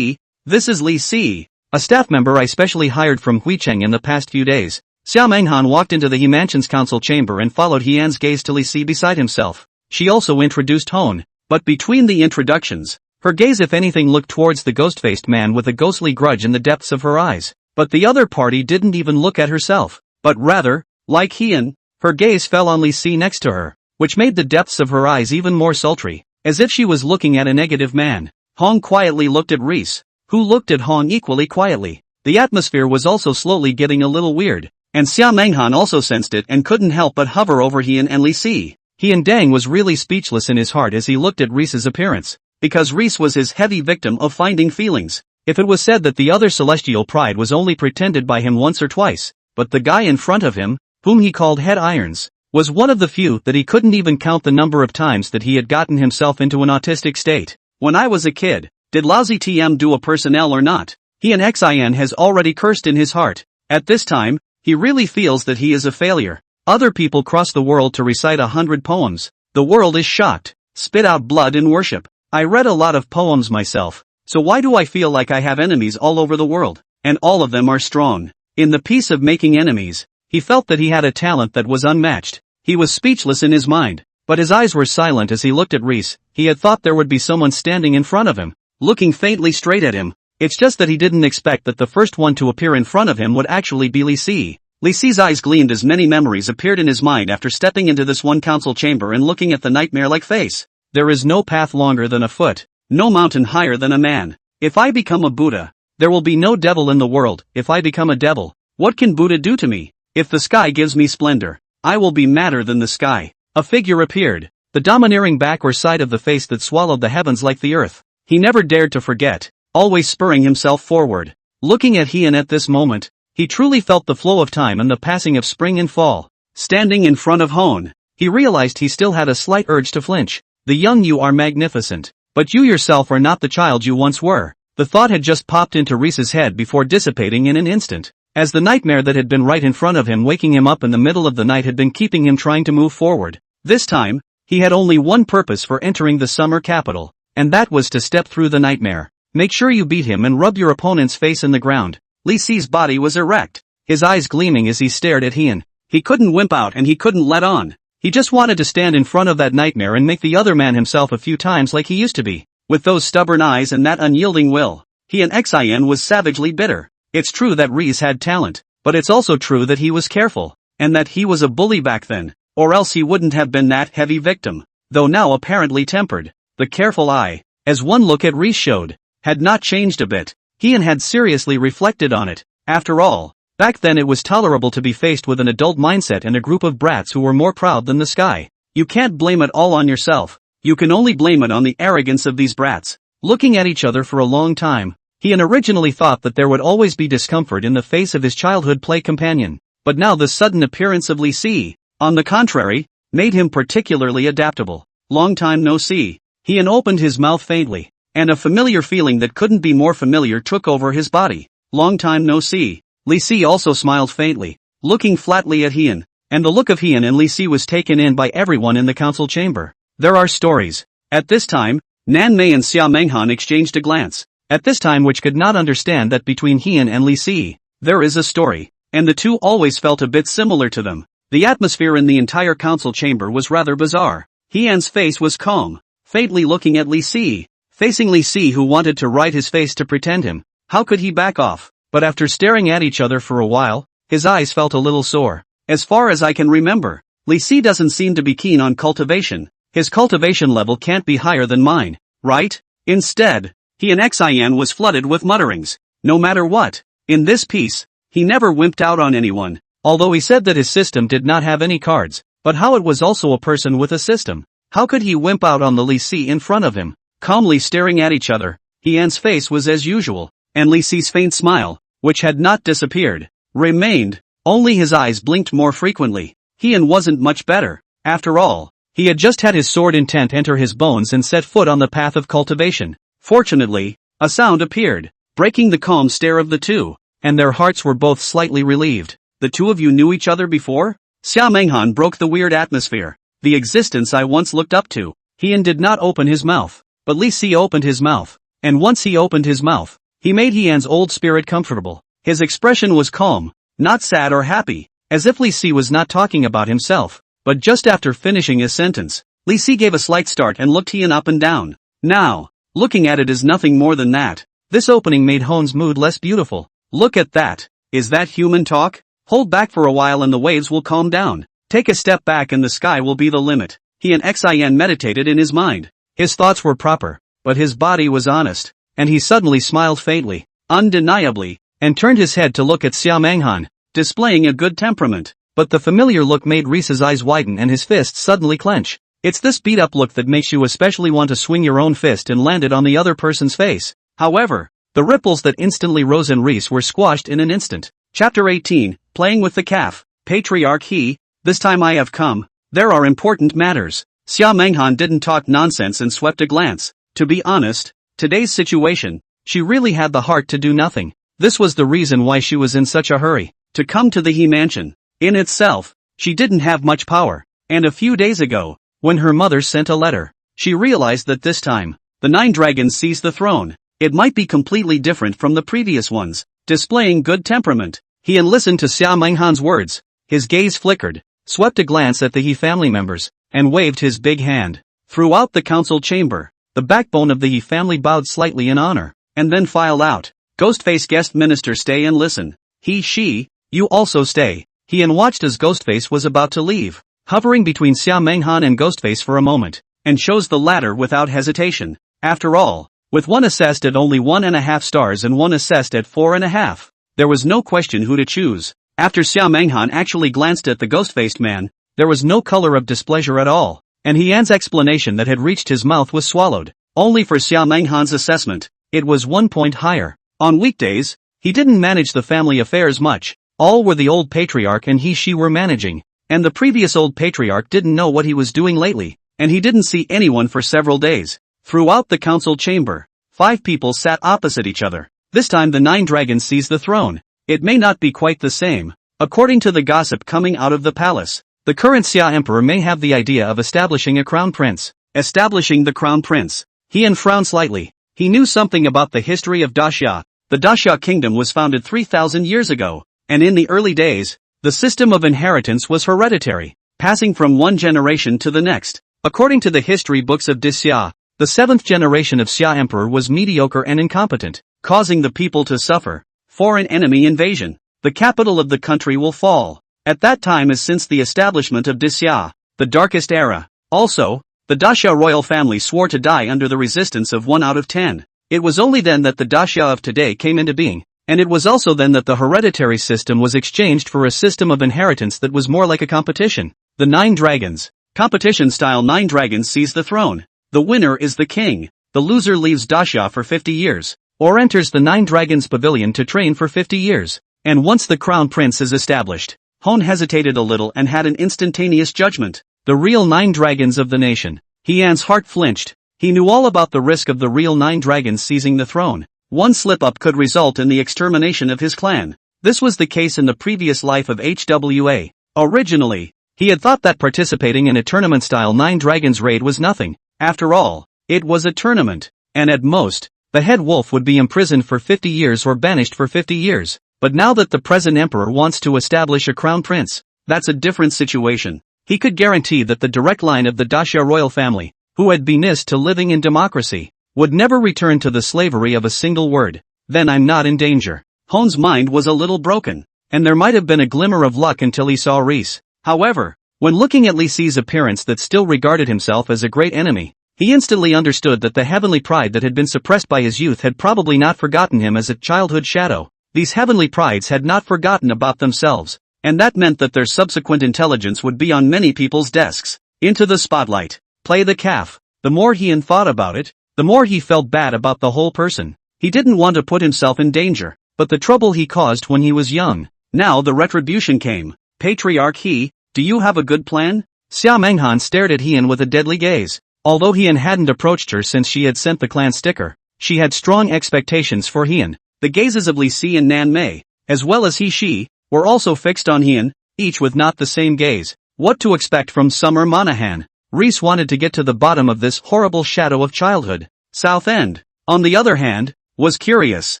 this is Li Si, a staff member I specially hired from Huicheng in the past few days. Xia Menghan walked into the He Mansion's council chamber and followed Heian's gaze to Li Si beside himself. She also introduced Hon, but between the introductions, her gaze if anything looked towards the ghost-faced man with a ghostly grudge in the depths of her eyes. But the other party didn't even look at herself, but rather, like Heian, her gaze fell on Li Si next to her, which made the depths of her eyes even more sultry, as if she was looking at a negative man. Hong quietly looked at Reese, who looked at Hong equally quietly. The atmosphere was also slowly getting a little weird, and Xia Menghan also sensed it and couldn't help but hover over Heian and Li Si. Heian Dang was really speechless in his heart as he looked at Reese's appearance, because Reese was his heavy victim of finding feelings. If it was said that the other celestial pride was only pretended by him once or twice, but the guy in front of him, whom he called Head Irons, was one of the few that he couldn't even count the number of times that he had gotten himself into an autistic state. When I was a kid, did lousy TM do a personnel or not? Heian Xin has already cursed in his heart. At this time, he really feels that he is a failure. Other people cross the world to recite 100 poems. The world is shocked, spit out blood in worship. I read a lot of poems myself, so why do I feel like I have enemies all over the world, and all of them are strong? In the piece of making enemies, he felt that he had a talent that was unmatched. He was speechless in his mind, but his eyes were silent as he looked at Reese. He had thought there would be someone standing in front of him, looking faintly straight at him. It's just that he didn't expect that the first one to appear in front of him would actually be Li Si. Li Si's eyes gleamed as many memories appeared in his mind after stepping into this one council chamber and looking at the nightmare-like face. There is no path longer than a foot, no mountain higher than a man. If I become a Buddha, there will be no devil in the world. If I become a devil, what can Buddha do to me? If the sky gives me splendor, I will be madder than the sky. A figure appeared, the domineering back or side of the face that swallowed the heavens like the earth. He never dared to forget, always spurring himself forward. Looking at Heian at this moment, he truly felt the flow of time and the passing of spring and fall. Standing in front of Hone, he realized he still had a slight urge to flinch. The young you are magnificent, but you yourself are not the child you once were. The thought had just popped into Reese's head before dissipating in an instant, as the nightmare that had been right in front of him waking him up in the middle of the night had been keeping him trying to move forward. This time, he had only one purpose for entering the summer capital, and that was to step through the nightmare. Make sure you beat him and rub your opponent's face in the ground. Li Si's body was erect, his eyes gleaming as he stared at Heian. He couldn't wimp out and he couldn't let on. He just wanted to stand in front of that nightmare and make the other man himself a few times like he used to be. With those stubborn eyes and that unyielding will, Heian Xin was savagely bitter. It's true that Reese had talent, but it's also true that he was careful, and that he was a bully back then, or else he wouldn't have been that heavy victim, though now apparently tempered. The careful eye, as one look at Reese showed, had not changed a bit. Heian had seriously reflected on it. After all, back then it was tolerable to be faced with an adult mindset and a group of brats who were more proud than the sky. You can't blame it all on yourself, you can only blame it on the arrogance of these brats. Looking at each other for a long time, Heian originally thought that there would always be discomfort in the face of his childhood play companion, but now the sudden appearance of Li Si, on the contrary, made him particularly adaptable. Long time no see. Heian opened his mouth faintly, and a familiar feeling that couldn't be more familiar took over his body. Long time no see. Li Si also smiled faintly, looking flatly at Heian, and the look of Heian and Li Si was taken in by everyone in the council chamber. There are stories. At this time, Nan Mei and Xia Menghan exchanged a glance. At this time which could not understand that between Heian and Li Si, there is a story, and the two always felt a bit similar to them. The atmosphere in the entire council chamber was rather bizarre. Heian's face was calm, faintly looking at Li Si, facing Li Si who wanted to write his face to pretend him. How could he back off? But after staring at each other for a while, his eyes felt a little sore. As far as I can remember, Li Si doesn't seem to be keen on cultivation. His cultivation level can't be higher than mine, right? Instead, Heian Xin was flooded with mutterings. No matter what, in this piece, he never wimped out on anyone, although he said that his system did not have any cards, but how it was also a person with a system. How could he wimp out on the Li Si in front of him? Calmly staring at each other, Heian's face was as usual, and Li Si's faint smile, which had not disappeared, remained, only his eyes blinked more frequently. Heian wasn't much better. After all, he had just had his sword intent enter his bones and set foot on the path of cultivation. Fortunately, a sound appeared, breaking the calm stare of the two, and their hearts were both slightly relieved. The two of you knew each other before? Xia Menghan broke the weird atmosphere. The existence I once looked up to. Heian did not open his mouth, but Li Si opened his mouth, and once he opened his mouth, he made Heian's old spirit comfortable. His expression was calm, not sad or happy, as if Li Si was not talking about himself. But just after finishing his sentence, Li Si gave a slight start and looked Heian up and down. Now, looking at it is nothing more than that. This opening made Hone's mood less beautiful. Look at that. Is that human talk? Hold back for a while and the waves will calm down. Take a step back and the sky will be the limit. Heian Xin meditated in his mind. His thoughts were proper, but his body was honest, and he suddenly smiled faintly, undeniably, and turned his head to look at Xia Menghan, displaying a good temperament. But the familiar look made Reese's eyes widen and his fists suddenly clench. It's this beat-up look that makes you especially want to swing your own fist and land it on the other person's face. However, the ripples that instantly rose in Reese were squashed in an instant. Chapter 18, Playing with the Calf. Patriarch He, this time I have come. There are important matters. Xia Menghan didn't talk nonsense and swept a glance. To be honest, today's situation, she really had the heart to do nothing. This was the reason why she was in such a hurry to come to the He mansion. In itself, she didn't have much power, and a few days ago, when her mother sent a letter, she realized that this time, the 9 dragons seized the throne. It might be completely different from the previous ones. Displaying good temperament, he listened to Xia Menghan's words. His gaze flickered, swept a glance at the He family members, and waved his big hand. Throughout the council chamber, the backbone of the He family bowed slightly in honor, and then filed out. Ghostface guest minister, stay and listen. She, You also stay. Hien watched as Ghostface was about to leave, hovering between Xia Menghan and Ghostface for a moment, and chose the latter without hesitation. After all, with one assessed at only 1.5 stars and one assessed at 4.5, there was no question who to choose. After Xia Menghan actually glanced at the ghost-faced man, there was no color of displeasure at all, and Hien's explanation that had reached his mouth was swallowed. Only for Xia Menghan's assessment, it was 1 point higher. On weekdays, he didn't manage the family affairs much. All were the old patriarch and she were managing, and the previous old patriarch didn't know what he was doing lately, and he didn't see anyone for several days. Throughout the council chamber, 5 people sat opposite each other. This time the 9 dragons seized the throne. It may not be quite the same. According to the gossip coming out of the palace, the current Xia emperor may have the idea of establishing a crown prince. Establishing the crown prince. Hien frowned slightly. He knew something about the history of Daxia. The Daxia kingdom was founded 3,000 years ago, and in the early days, the system of inheritance was hereditary, passing from one generation to the next. According to the history books of Daxia, the 7th generation of Xia emperor was mediocre and incompetent, causing the people to suffer. Foreign enemy invasion. The capital of the country will fall. At that time is since the establishment of Daxia, the darkest era. Also, the Daxia royal family swore to die under the resistance of 1 out of 10. It was only then that the Daxia of today came into being, and it was also then that the hereditary system was exchanged for a system of inheritance that was more like a competition. The 9 dragons. Competition style 9 dragons seize the throne. The winner is the king. The loser leaves Daxia for 50 years, or enters the 9 dragons pavilion to train for 50 years. And once the crown prince is established, Hon hesitated a little and had an instantaneous judgment. The real 9 dragons of the nation. Hien's heart flinched. He knew all about the risk of the real 9 dragons seizing the throne. One slip-up could result in the extermination of his clan. This was the case in the previous life of HWA. Originally, he had thought that participating in a tournament-style 9 dragons raid was nothing. After all, it was a tournament, and at most, the head wolf would be imprisoned for 50 years or banished for 50 years. But now that the present emperor wants to establish a crown prince, that's a different situation. He could guarantee that the direct line of the Daxia royal family, who had been used to living in democracy, would never return to the slavery of a single word. Then I'm not in danger. Hon's mind was a little broken, and there might have been a glimmer of luck until he saw Reese. However, when looking at Li Si's appearance that still regarded himself as a great enemy, he instantly understood that the heavenly pride that had been suppressed by his youth had probably not forgotten him as a childhood shadow. These heavenly prides had not forgotten about themselves, and that meant that their subsequent intelligence would be on many people's desks. Into the spotlight. Play the calf. The more Hien thought about it, the more he felt bad about the whole person. He didn't want to put himself in danger, but the trouble he caused when he was young. Now the retribution came. Patriarch He, do you have a good plan? Xia Menghan stared at Hien with a deadly gaze. Although Hien hadn't approached her since she had sent the clan sticker, she had strong expectations for Hien. The gazes of Li Si and Nan Mei, as well as she, were also fixed on Hien, each with not the same gaze. What to expect from Summer Monahan? Reese wanted to get to the bottom of this horrible shadow of childhood. South End, on the other hand, was curious.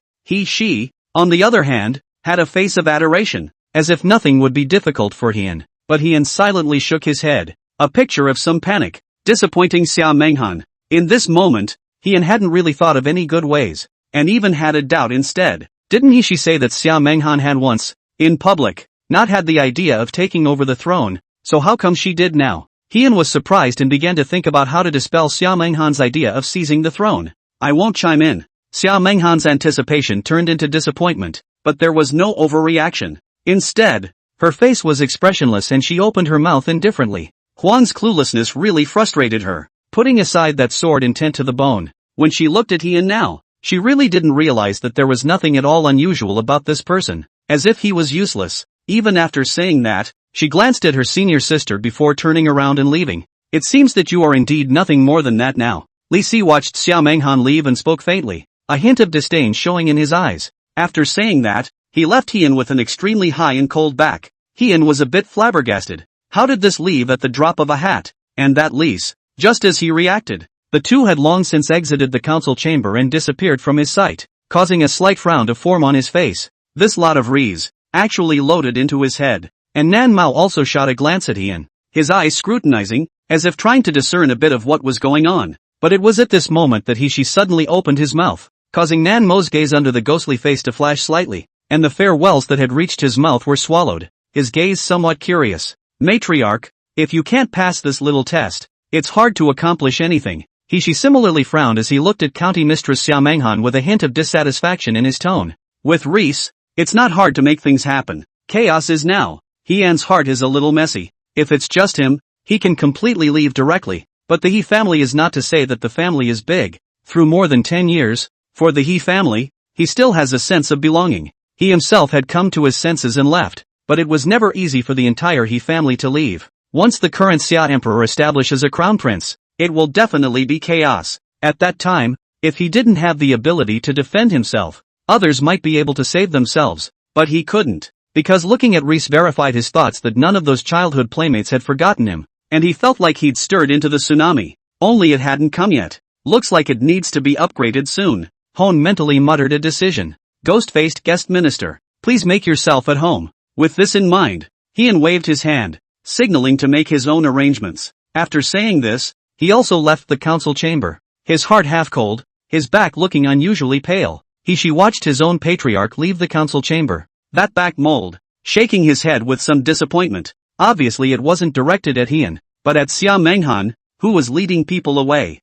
She, on the other hand, had a face of adoration, as if nothing would be difficult for Hien. But Hien silently shook his head, a picture of some panic, disappointing Xia Menghan. In this moment, Hien hadn't really thought of any good ways, and even had a doubt instead. Didn't she say that Xia Menghan had once, in public, not had the idea of taking over the throne, so how come she did now? Hien was surprised and began to think about how to dispel Xia Menghan's idea of seizing the throne. I won't chime in. Xia Menghan's anticipation turned into disappointment, but there was no overreaction. Instead, her face was expressionless and she opened her mouth indifferently. Huan's cluelessness really frustrated her. Putting aside that sword intent to the bone, when she looked at Hien now, she really didn't realize that there was nothing at all unusual about this person, as if he was useless. Even after saying that, she glanced at her senior sister before turning around and leaving. It seems that you are indeed nothing more than that now. Li Si watched Xia Menghan leave and spoke faintly, a hint of disdain showing in his eyes. After saying that, he left Hien with an extremely high and cold back. Hien was a bit flabbergasted. How did this leave at the drop of a hat? And that Lise, just as he reacted. The two had long since exited the council chamber and disappeared from his sight, causing a slight frown to form on his face. This lot of Rees actually loaded into his head. And Nan Mao also shot a glance at Hien, his eyes scrutinizing, as if trying to discern a bit of what was going on. But it was at this moment that she suddenly opened his mouth, causing Nan Mo's gaze under the ghostly face to flash slightly. and the farewells that had reached his mouth were swallowed, his gaze somewhat curious. Matriarch, if you can't pass this little test, it's hard to accomplish anything. She similarly frowned as he looked at County Mistress Xiao Menghan with a hint of dissatisfaction in his tone. With Reese, it's not hard to make things happen. Chaos is now. Heian's heart is a little messy. If it's just him, he can completely leave directly. But the He family is not to say that the family is big. Through more than 10 years, for the He family, he still has a sense of belonging. He himself had come to his senses and left, but it was never easy for the entire He family to leave. Once the current Xia Emperor establishes a crown prince, it will definitely be chaos. At that time, if he didn't have the ability to defend himself, others might be able to save themselves, but he couldn't. Because looking at Reese verified his thoughts that none of those childhood playmates had forgotten him, and he felt like he'd stirred into the tsunami, only it hadn't come yet. Looks like it needs to be upgraded soon. Hone mentally muttered a decision. Ghost-faced guest minister, please make yourself at home. With this in mind, Heian waved his hand, signaling to make his own arrangements. After saying this, he also left the council chamber, his heart half cold, his back looking unusually pale. She watched his own patriarch leave the council chamber, that back mold, shaking his head with some disappointment. Obviously it wasn't directed at Heian, but at Xia Menghan, who was leading people away.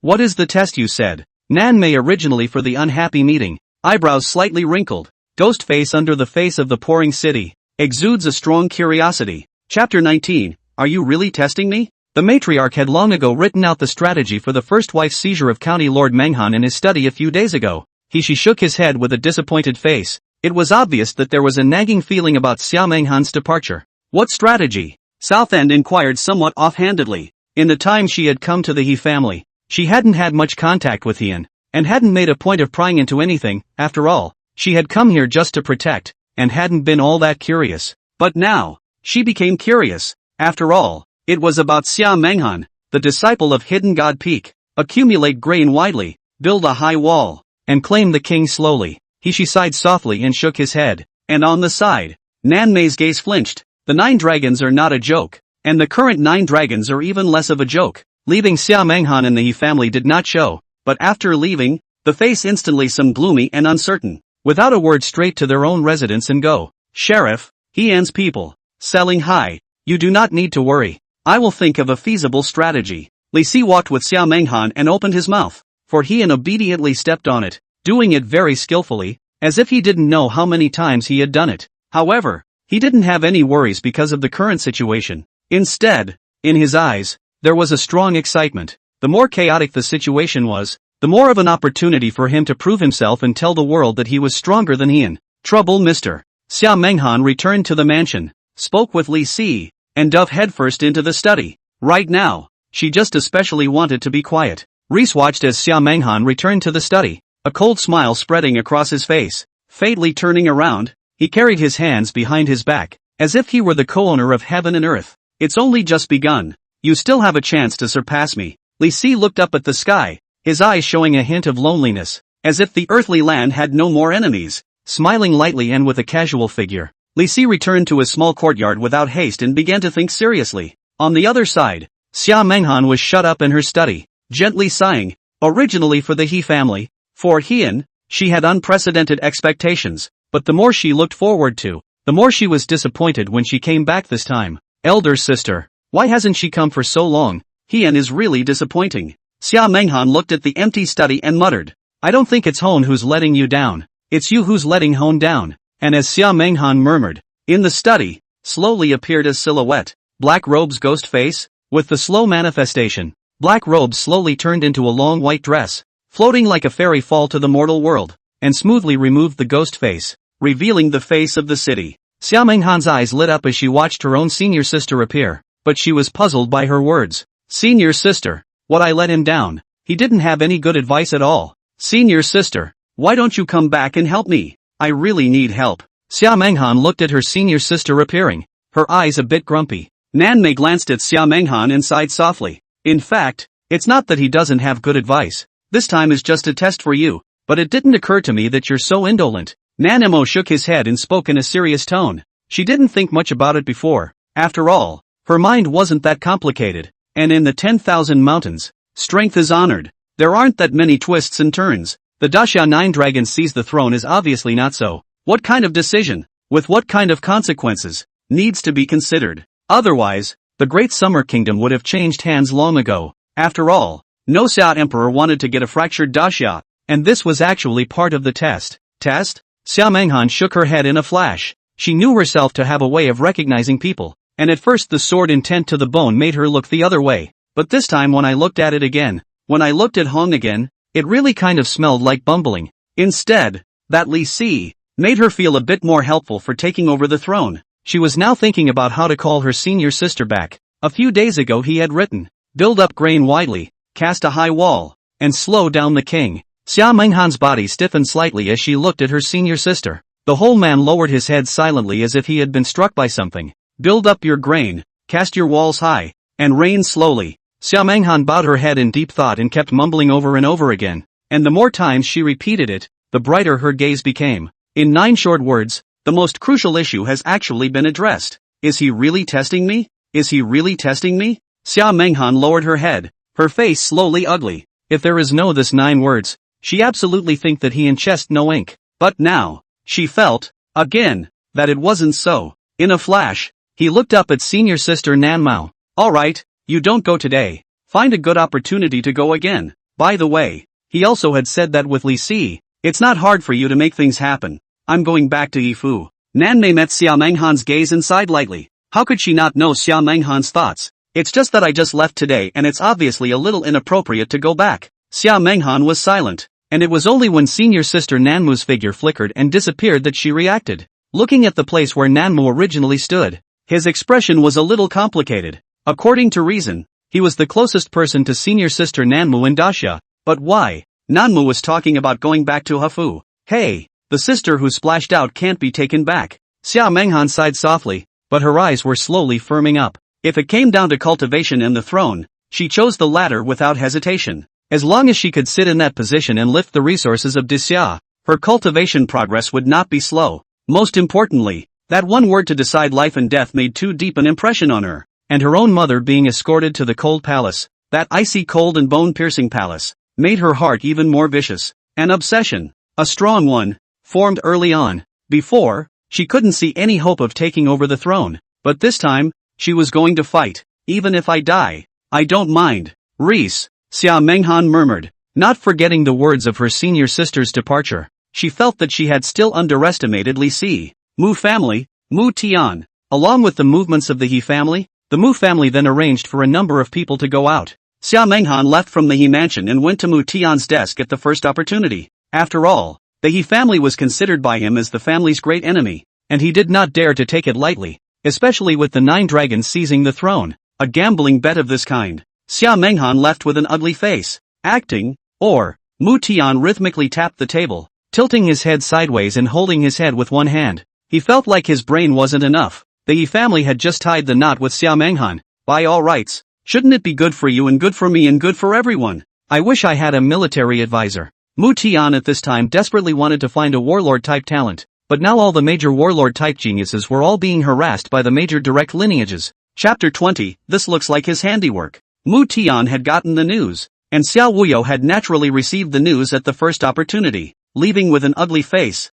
What is the test you said? Nanmei originally for the unhappy meeting, eyebrows slightly wrinkled, ghost face under the face of the pouring city, exudes a strong curiosity. Chapter 19, Are you really testing me? The matriarch had long ago written out the strategy for the first wife's seizure of County Lord Menghan in his study a few days ago. She shook his head with a disappointed face. It was obvious that there was a nagging feeling about Xia Menghan's departure. What strategy? Southend inquired somewhat offhandedly. In the time she had come to the He family, she hadn't had much contact with Heian, and hadn't made a point of prying into anything. After all, she had come here just to protect, and hadn't been all that curious. But now, she became curious. After all, it was about Xia Menghan, the disciple of Hidden God Peak. Accumulate grain widely, build a high wall, and claim the king slowly. She sighed softly and shook his head. And on the side, Nanmei's gaze flinched. The 9 dragons are not a joke, and the current 9 dragons are even less of a joke. Leaving Xia Menghan and the He family did not show, but after leaving, the face instantly some gloomy and uncertain. Without a word straight to their own residence and go. Sheriff, Heian's people, selling high, you do not need to worry. I will think of a feasible strategy. Li Si walked with Xia Menghan and opened his mouth, for Heian obediently stepped on it, doing it very skillfully, as if he didn't know how many times he had done it. However, he didn't have any worries because of the current situation. Instead, in his eyes, there was a strong excitement. The more chaotic the situation was, the more of an opportunity for him to prove himself and tell the world that he was stronger than Heian. Trouble, Mr. Xia Menghan returned to the mansion, spoke with Li Si, and dove headfirst into the study. Right now, she just especially wanted to be quiet. Reese watched as Xia Menghan returned to the study, a cold smile spreading across his face. Faintly turning around, he carried his hands behind his back, as if he were the co-owner of heaven and earth. It's only just begun. You still have a chance to surpass me. Li Si looked up at the sky, his eyes showing a hint of loneliness, as if the earthly land had no more enemies. Smiling lightly and with a casual figure, Li Si returned to his small courtyard without haste and began to think seriously. On the other side, Xia Menghan was shut up in her study, gently sighing. Originally for the He family, for Heian, she had unprecedented expectations, but the more she looked forward to, the more she was disappointed when she came back this time. Elder sister, why hasn't she come for so long? Heian is really disappointing. Xia Menghan looked at the empty study and muttered, I don't think it's Hone who's letting you down. It's you who's letting Hone down. And as Xia Menghan murmured, in the study, slowly appeared a silhouette. Black Robe's ghost face, with the slow manifestation, Black Robe slowly turned into a long white dress, floating like a fairy fall to the mortal world, and smoothly removed the ghost face, revealing the face of the city. Xia Menghan's eyes lit up as she watched her own senior sister appear, but she was puzzled by her words. Senior sister, what I let him down? He didn't have any good advice at all. Senior sister, why don't you come back and help me? I really need help. Xia Menghan looked at her senior sister appearing, her eyes a bit grumpy. Nanmei glanced at Xia Menghan and sighed softly. In fact, it's not that he doesn't have good advice. This time is just a test for you, but it didn't occur to me that you're so indolent. Nanemo shook his head and spoke in a serious tone. She didn't think much about it before. After all, her mind wasn't that complicated, and in the 10,000 mountains, strength is honored. There aren't that many twists and turns. The Daxia 9 dragon sees the throne is obviously not so. What kind of decision, with what kind of consequences, needs to be considered? Otherwise, the great summer kingdom would have changed hands long ago. After all, no Xia emperor wanted to get a fractured Daxia, and this was actually part of the test. Test? Xia Menghan shook her head in a flash. She knew herself to have a way of recognizing people, and at first the sword intent to the bone made her look the other way. But this time when I looked at it again, when I looked at Hong again, it really kind of smelled like bumbling. Instead, that Li Si made her feel a bit more helpful for taking over the throne. She was now thinking about how to call her senior sister back. A few days ago he had written, build up grain widely, cast a high wall, and slow down the king. Xia Menghan's body stiffened slightly as she looked at her senior sister. The whole man lowered his head silently as if he had been struck by something. Build up your grain, cast your walls high, and reign slowly. Xia Menghan bowed her head in deep thought and kept mumbling over and over again. And the more times she repeated it, the brighter her gaze became. In 9 short words, the most crucial issue has actually been addressed. Is he really testing me? Is he really testing me? Xia Menghan lowered her head, her face slowly ugly. If there is no this 9 words, she absolutely think that he in chest no ink. But now, she felt, again, that it wasn't so. In a flash, he looked up at senior sister Nan Mao. Alright, you don't go today. Find a good opportunity to go again. By the way, he also had said that with Li Si, it's not hard for you to make things happen. I'm going back to Yifu. Nan Mei met Xia Menghan's gaze and sighed lightly. How could she not know Xia Menghan's thoughts? It's just that I just left today and it's obviously a little inappropriate to go back. Xia Menghan was silent, and it was only when senior sister Nanmu's figure flickered and disappeared that she reacted. Looking at the place where Nanmu originally stood, his expression was a little complicated. According to reason, he was the closest person to senior sister Nanmu in Daxia. But why? Nanmu was talking about going back to Hafu. Hey, the sister who splashed out can't be taken back. Xia Menghan sighed softly, but her eyes were slowly firming up. If it came down to cultivation and the throne, she chose the latter without hesitation. As long as she could sit in that position and lift the resources of Daxia, her cultivation progress would not be slow. Most importantly, that one word to decide life and death made too deep an impression on her, and her own mother being escorted to the cold palace, that icy cold and bone-piercing palace, made her heart even more vicious. An obsession, a strong one, formed early on. Before, she couldn't see any hope of taking over the throne, but this time, she was going to fight. Even if I die, I don't mind. Reese, Xia Menghan murmured, not forgetting the words of her senior sister's departure. She felt that she had still underestimated Li Si. Mu family, Mu Tian. Along with the movements of the He family, the Mu family then arranged for a number of people to go out. Xia Menghan left from the He mansion and went to Mu Tian's desk at the first opportunity. After all, the He family was considered by him as the family's great enemy, and he did not dare to take it lightly, especially with the 9 dragons seizing the throne. A gambling bet of this kind. Xia Menghan left with an ugly face. Acting, or, Mu Tian rhythmically tapped the table, tilting his head sideways and holding his head with one hand. He felt like his brain wasn't enough. The Yi family had just tied the knot with Xia Menghan. By all rights, shouldn't it be good for you and good for me and good for everyone? I wish I had a military advisor. Mu Tian at this time desperately wanted to find a warlord-type talent, but now all the major warlord-type geniuses were all being harassed by the major direct lineages. Chapter 20, this looks like his handiwork. Mu Tian had gotten the news, and Xiao Wuyo had naturally received the news at the first opportunity, leaving with an ugly face.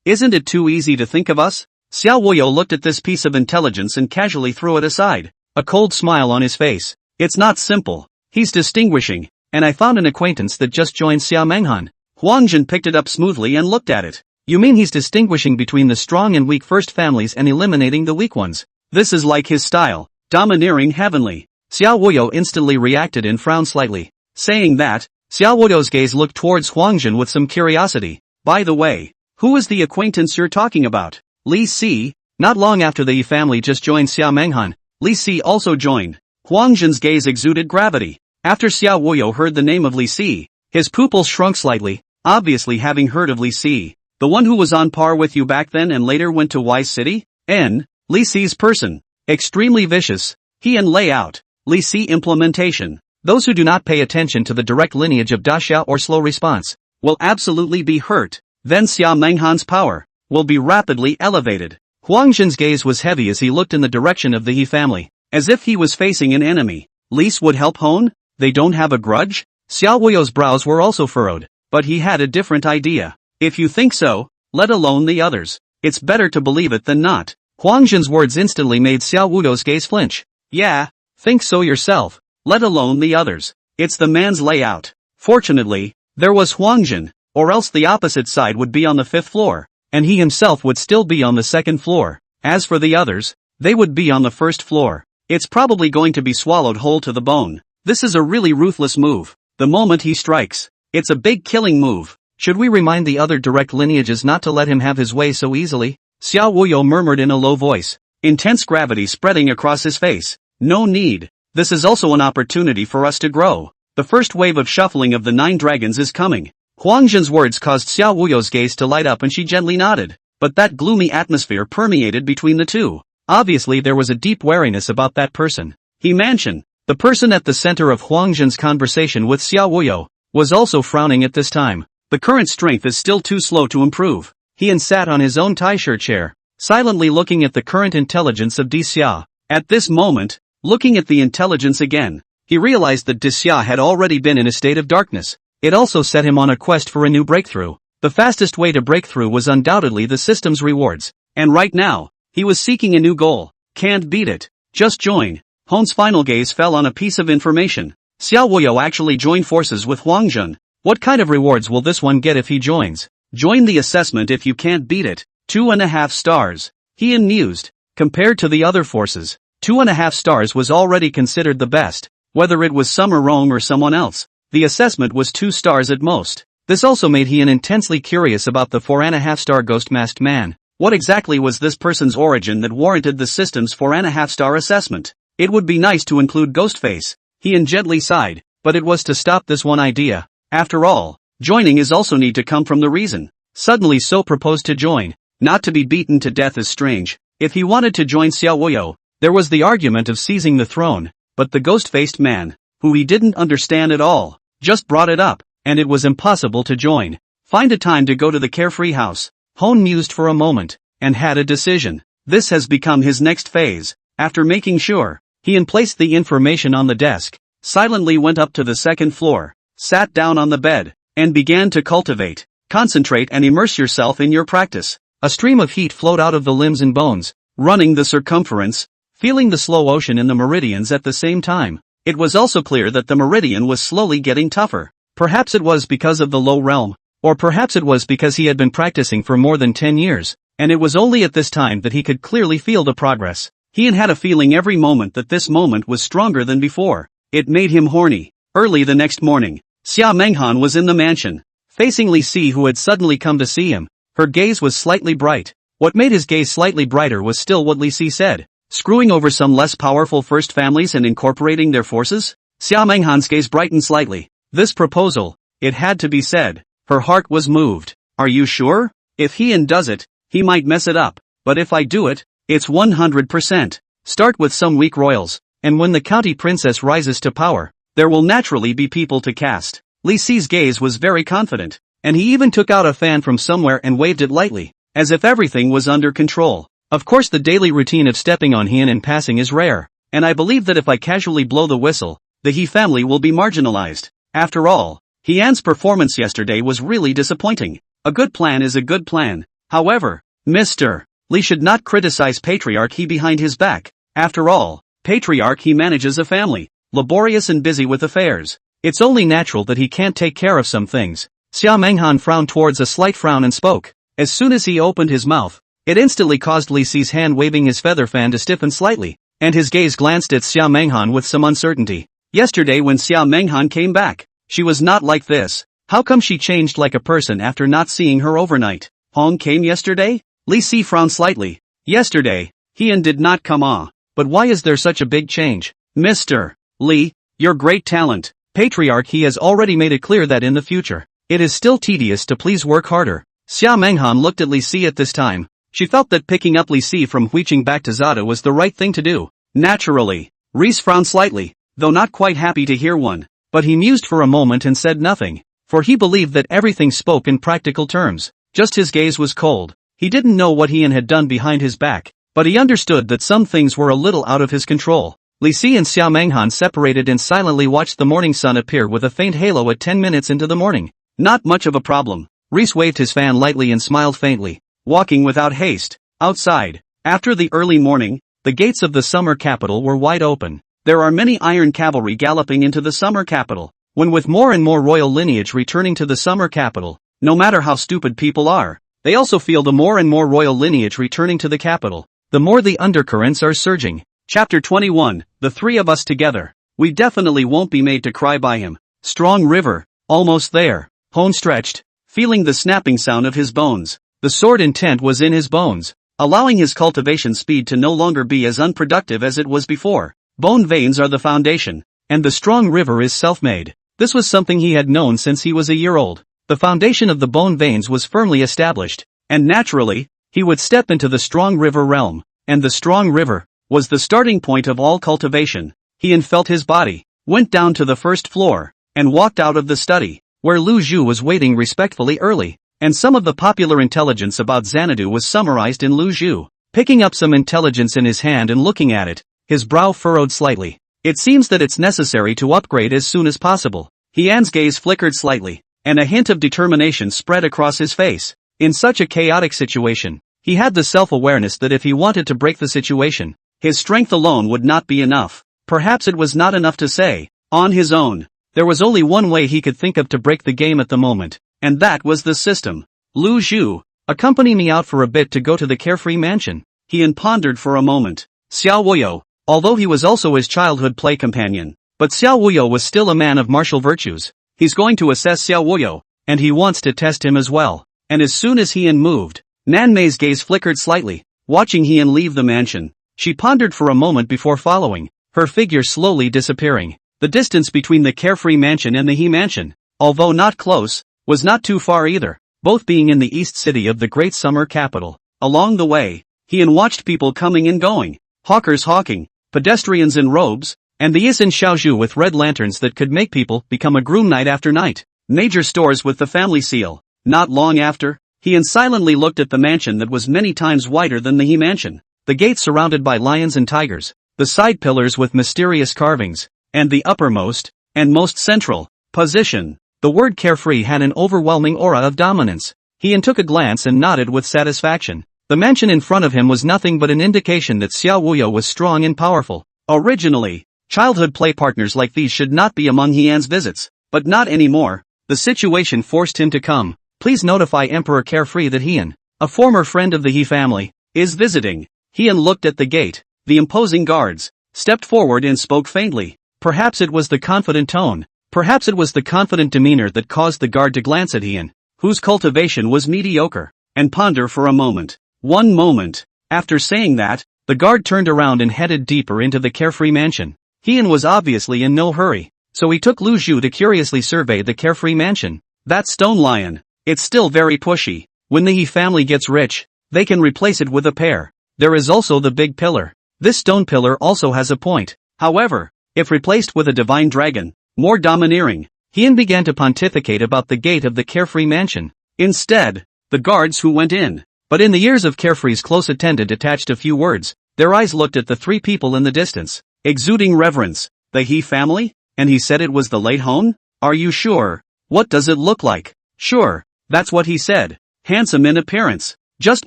Isn't it too easy to think of us? Xiao Wuyo looked at this piece of intelligence and casually threw it aside, a cold smile on his face. It's not simple. He's distinguishing, and I found an acquaintance that just joined Xia Menghan. Huangjin picked it up smoothly and looked at it. You mean he's distinguishing between the strong and weak first families and eliminating the weak ones? This is like his style, domineering heavenly. Xiao Wuyo instantly reacted and frowned slightly. Saying that, Xiao Wuyo's gaze looked towards Huangjin with some curiosity. By the way, who is the acquaintance you're talking about? Li Si. Not long after the Yi family just joined Xia Menghan, Li Si also joined. Huangjin's gaze exuded gravity. After Xiao Wuyo heard the name of Li Si, his pupils shrunk slightly, obviously having heard of Li Si. The one who was on par with you back then and later went to Wise City? Li Si's person. Extremely vicious. He and layout. Li Si implementation. Those who do not pay attention to the direct lineage of Daxia or slow response will absolutely be hurt. Then Xia Menghan's power will be rapidly elevated. Huangjin's gaze was heavy as he looked in the direction of the He family, as if he was facing an enemy. Lise would help Hone? They don't have a grudge? Xiao Wuyo's brows were also furrowed. but he had a different idea. If you think so, let alone the others. It's better to believe it than not. Huang Zhen's words instantly made Xiao Wuyo's gaze flinch. Yeah, think so yourself, let alone the others. It's the man's layout. Fortunately, there was Huang Zhen, or else the opposite side would be on the 5th floor, and he himself would still be on the 2nd floor. As for the others, they would be on the 1st floor. It's probably going to be swallowed whole to the bone. This is a really ruthless move. The moment he strikes, it's a big killing move. Should we remind the other direct lineages not to let him have his way so easily? Xiao Wuyo murmured in a low voice, intense gravity spreading across his face. No need. This is also an opportunity for us to grow. The first wave of shuffling of the 9 dragons is coming. Huang Zhen's words caused Xiao Wuyo's gaze to light up and she gently nodded. But that gloomy atmosphere permeated between the two. Obviously there was a deep wariness about that person. He Mansion, the person at the center of Huang Zhen's conversation with Xiao Wuyo, was also frowning at this time. The current strength is still too slow to improve. He sat on his own tie-shirt chair, silently looking at the current intelligence of Xia. At this moment, looking at the intelligence again, he realized that Xia had already been in a state of darkness. It also set him on a quest for a new breakthrough. The fastest way to break through was undoubtedly the system's rewards. And right now, he was seeking a new goal. Can't beat it. Just join. Hon's final gaze fell on a piece of information. Xiao Wuyo actually joined forces with Huang Zhen. What kind of rewards will this one get if he joins? Join the assessment if you can't beat it. 2.5 stars. He mused. Compared to the other forces, 2.5 stars was already considered the best. Whether it was Summer Rong or someone else, the assessment was 2 stars at most. This also made he intensely curious about the 4.5-star ghost-masked man. What exactly was this person's origin that warranted the system's 4.5-star assessment? It would be nice to include Ghostface. He gently sighed, but it was to stop this one idea. After all, joining is also need to come from the reason. Suddenly so proposed to join, not to be beaten to death is strange. If he wanted to join Xiao Wuyo, there was the argument of seizing the throne, but the ghost-faced man, who he didn't understand at all, just brought it up, and it was impossible to join. Find a time to go to the carefree house. Hone mused for a moment, and had a decision. This has become his next phase. After making sure, he placed the information on the desk, silently went up to the 2nd floor, sat down on the bed, and began to cultivate, concentrate and immerse yourself in your practice. A stream of heat flowed out of the limbs and bones, running the circumference, feeling the slow ocean in the meridians at the same time. It was also clear that the meridian was slowly getting tougher. Perhaps it was because of the low realm, or perhaps it was because he had been practicing for more than 10 years, and it was only at this time that he could clearly feel the progress. He had a feeling every moment that this moment was stronger than before. It made him horny. Early the next morning, Xia Menghan was in the mansion, facing Li Si, who had suddenly come to see him. Her gaze was slightly bright. What made his gaze slightly brighter was still what Li Si said. Screwing over some less powerful first families and incorporating their forces? Xia Menghan's gaze brightened slightly. This proposal, it had to be said. Her heart was moved. Are you sure? If he does it, he might mess it up. But if I do it, it's 100%. Start with some weak royals, and when the county princess rises to power, there will naturally be people to cast. Li Si's gaze was very confident, and he even took out a fan from somewhere and waved it lightly, as if everything was under control. Of course the daily routine of stepping on Hien and passing is rare, and I believe that if I casually blow the whistle, the He family will be marginalized. After all, Hien's performance yesterday was really disappointing. A good plan is a good plan. However, Mr. Li should not criticize Patriarch He behind his back. After all, Patriarch He manages a family, laborious and busy with affairs. It's only natural that he can't take care of some things. Xia Menghan frowned towards a slight frown and spoke. As soon as he opened his mouth, it instantly caused Li Si's hand waving his feather fan to stiffen slightly, and his gaze glanced at Xia Menghan with some uncertainty. Yesterday when Xia Menghan came back, she was not like this. How come she changed like a person after not seeing her overnight? Hong came yesterday? Li Si frowned slightly. Yesterday, Hien did not come. But why is there such a big change? Mr. Li, your great talent. Patriarch He has already made it clear that in the future, it is still tedious to please work harder. Xia Menghan looked at Li Si at this time. She felt that picking up Li Si from Huiqing back to Zada was the right thing to do. Naturally, Reese frowned slightly, though not quite happy to hear one. But he mused for a moment and said nothing, for he believed that everything spoke in practical terms. Just his gaze was cold. He didn't know what Hien had done behind his back, but he understood that some things were a little out of his control. Li Si and Xia Menghan separated and silently watched the morning sun appear with a faint halo at 10 minutes into the morning. Not much of a problem. Reese waved his fan lightly and smiled faintly, walking without haste. Outside, after the early morning, the gates of the summer capital were wide open. There are many iron cavalry galloping into the summer capital. When with more and more royal lineage returning to the summer capital, no matter how stupid people are, they also feel the more and more royal lineage returning to the capital, the more the undercurrents are surging. Chapter 21, The Three of Us Together. We definitely won't be made to cry by him. Strong River, almost there. Hone stretched, feeling the snapping sound of his bones. The sword intent was in his bones, allowing his cultivation speed to no longer be as unproductive as it was before. Bone veins are the foundation, and the strong river is self-made. This was something he had known since he was a year old. The foundation of the bone veins was firmly established, and naturally, he would step into the strong river realm, and the strong river was the starting point of all cultivation. He felt his body, went down to the first floor, and walked out of the study, where Lu Zhu was waiting respectfully early, and some of the popular intelligence about Xanadu was summarized in Lu Zhu. Picking up some intelligence in his hand and looking at it, his brow furrowed slightly. It seems that it's necessary to upgrade as soon as possible. Hian's gaze flickered slightly, and a hint of determination spread across his face. In such a chaotic situation, he had the self-awareness that if he wanted to break the situation, his strength alone would not be enough. Perhaps it was not enough to say, on his own. There was only one way he could think of to break the game at the moment, and that was the system. Lu Zhu, accompany me out for a bit to go to the carefree mansion. He pondered for a moment. Xiao Wuyo, although he was also his childhood play companion, but Xiao Wuyo was still a man of martial virtues. He's going to assess Xiao Wuyo, and he wants to test him as well. And as soon as Hian moved, Nan Mei's gaze flickered slightly, watching Hian leave the mansion. She pondered for a moment before following, her figure slowly disappearing. The distance between the carefree mansion and the He mansion, although not close, was not too far either, both being in the east city of the great summer capital. Along the way, Hian watched people coming and going, hawkers hawking, pedestrians in robes, and the Isin Xiaozhu with red lanterns that could make people become a groom night after night. Major stores with the family seal. Not long after, Hian silently looked at the mansion that was many times wider than the He mansion. The gate surrounded by lions and tigers, the side pillars with mysterious carvings, and the uppermost, and most central, position. The word carefree had an overwhelming aura of dominance. Hian took a glance and nodded with satisfaction. The mansion in front of him was nothing but an indication that Xiao Wuyo was strong and powerful. Originally, childhood play partners like these should not be among Hian's visits, but not anymore. The situation forced him to come. Please notify Emperor Carefree that Hian, a former friend of the He family, is visiting. Hian looked at the gate. The imposing guards stepped forward and spoke faintly. Perhaps it was the confident tone, perhaps it was the confident demeanor that caused the guard to glance at Hian, whose cultivation was mediocre, and ponder for a moment. One moment. After saying that, the guard turned around and headed deeper into the carefree mansion. Hian was obviously in no hurry, so he took Lu Zhu to curiously survey the carefree mansion. That stone lion, it's still very pushy. When the He family gets rich, they can replace it with a pair. There is also the big pillar. This stone pillar also has a point. However, if replaced with a divine dragon, more domineering, Hian began to pontificate about the gate of the carefree mansion. Instead, the guards who went in, but in the ears of Carefree's close attendant attached a few words. Their eyes looked at the three people in the distance, exuding reverence. The He family? And he said it was the late Hone? Are you sure? What does it look like? Sure, that's what he said. Handsome in appearance, just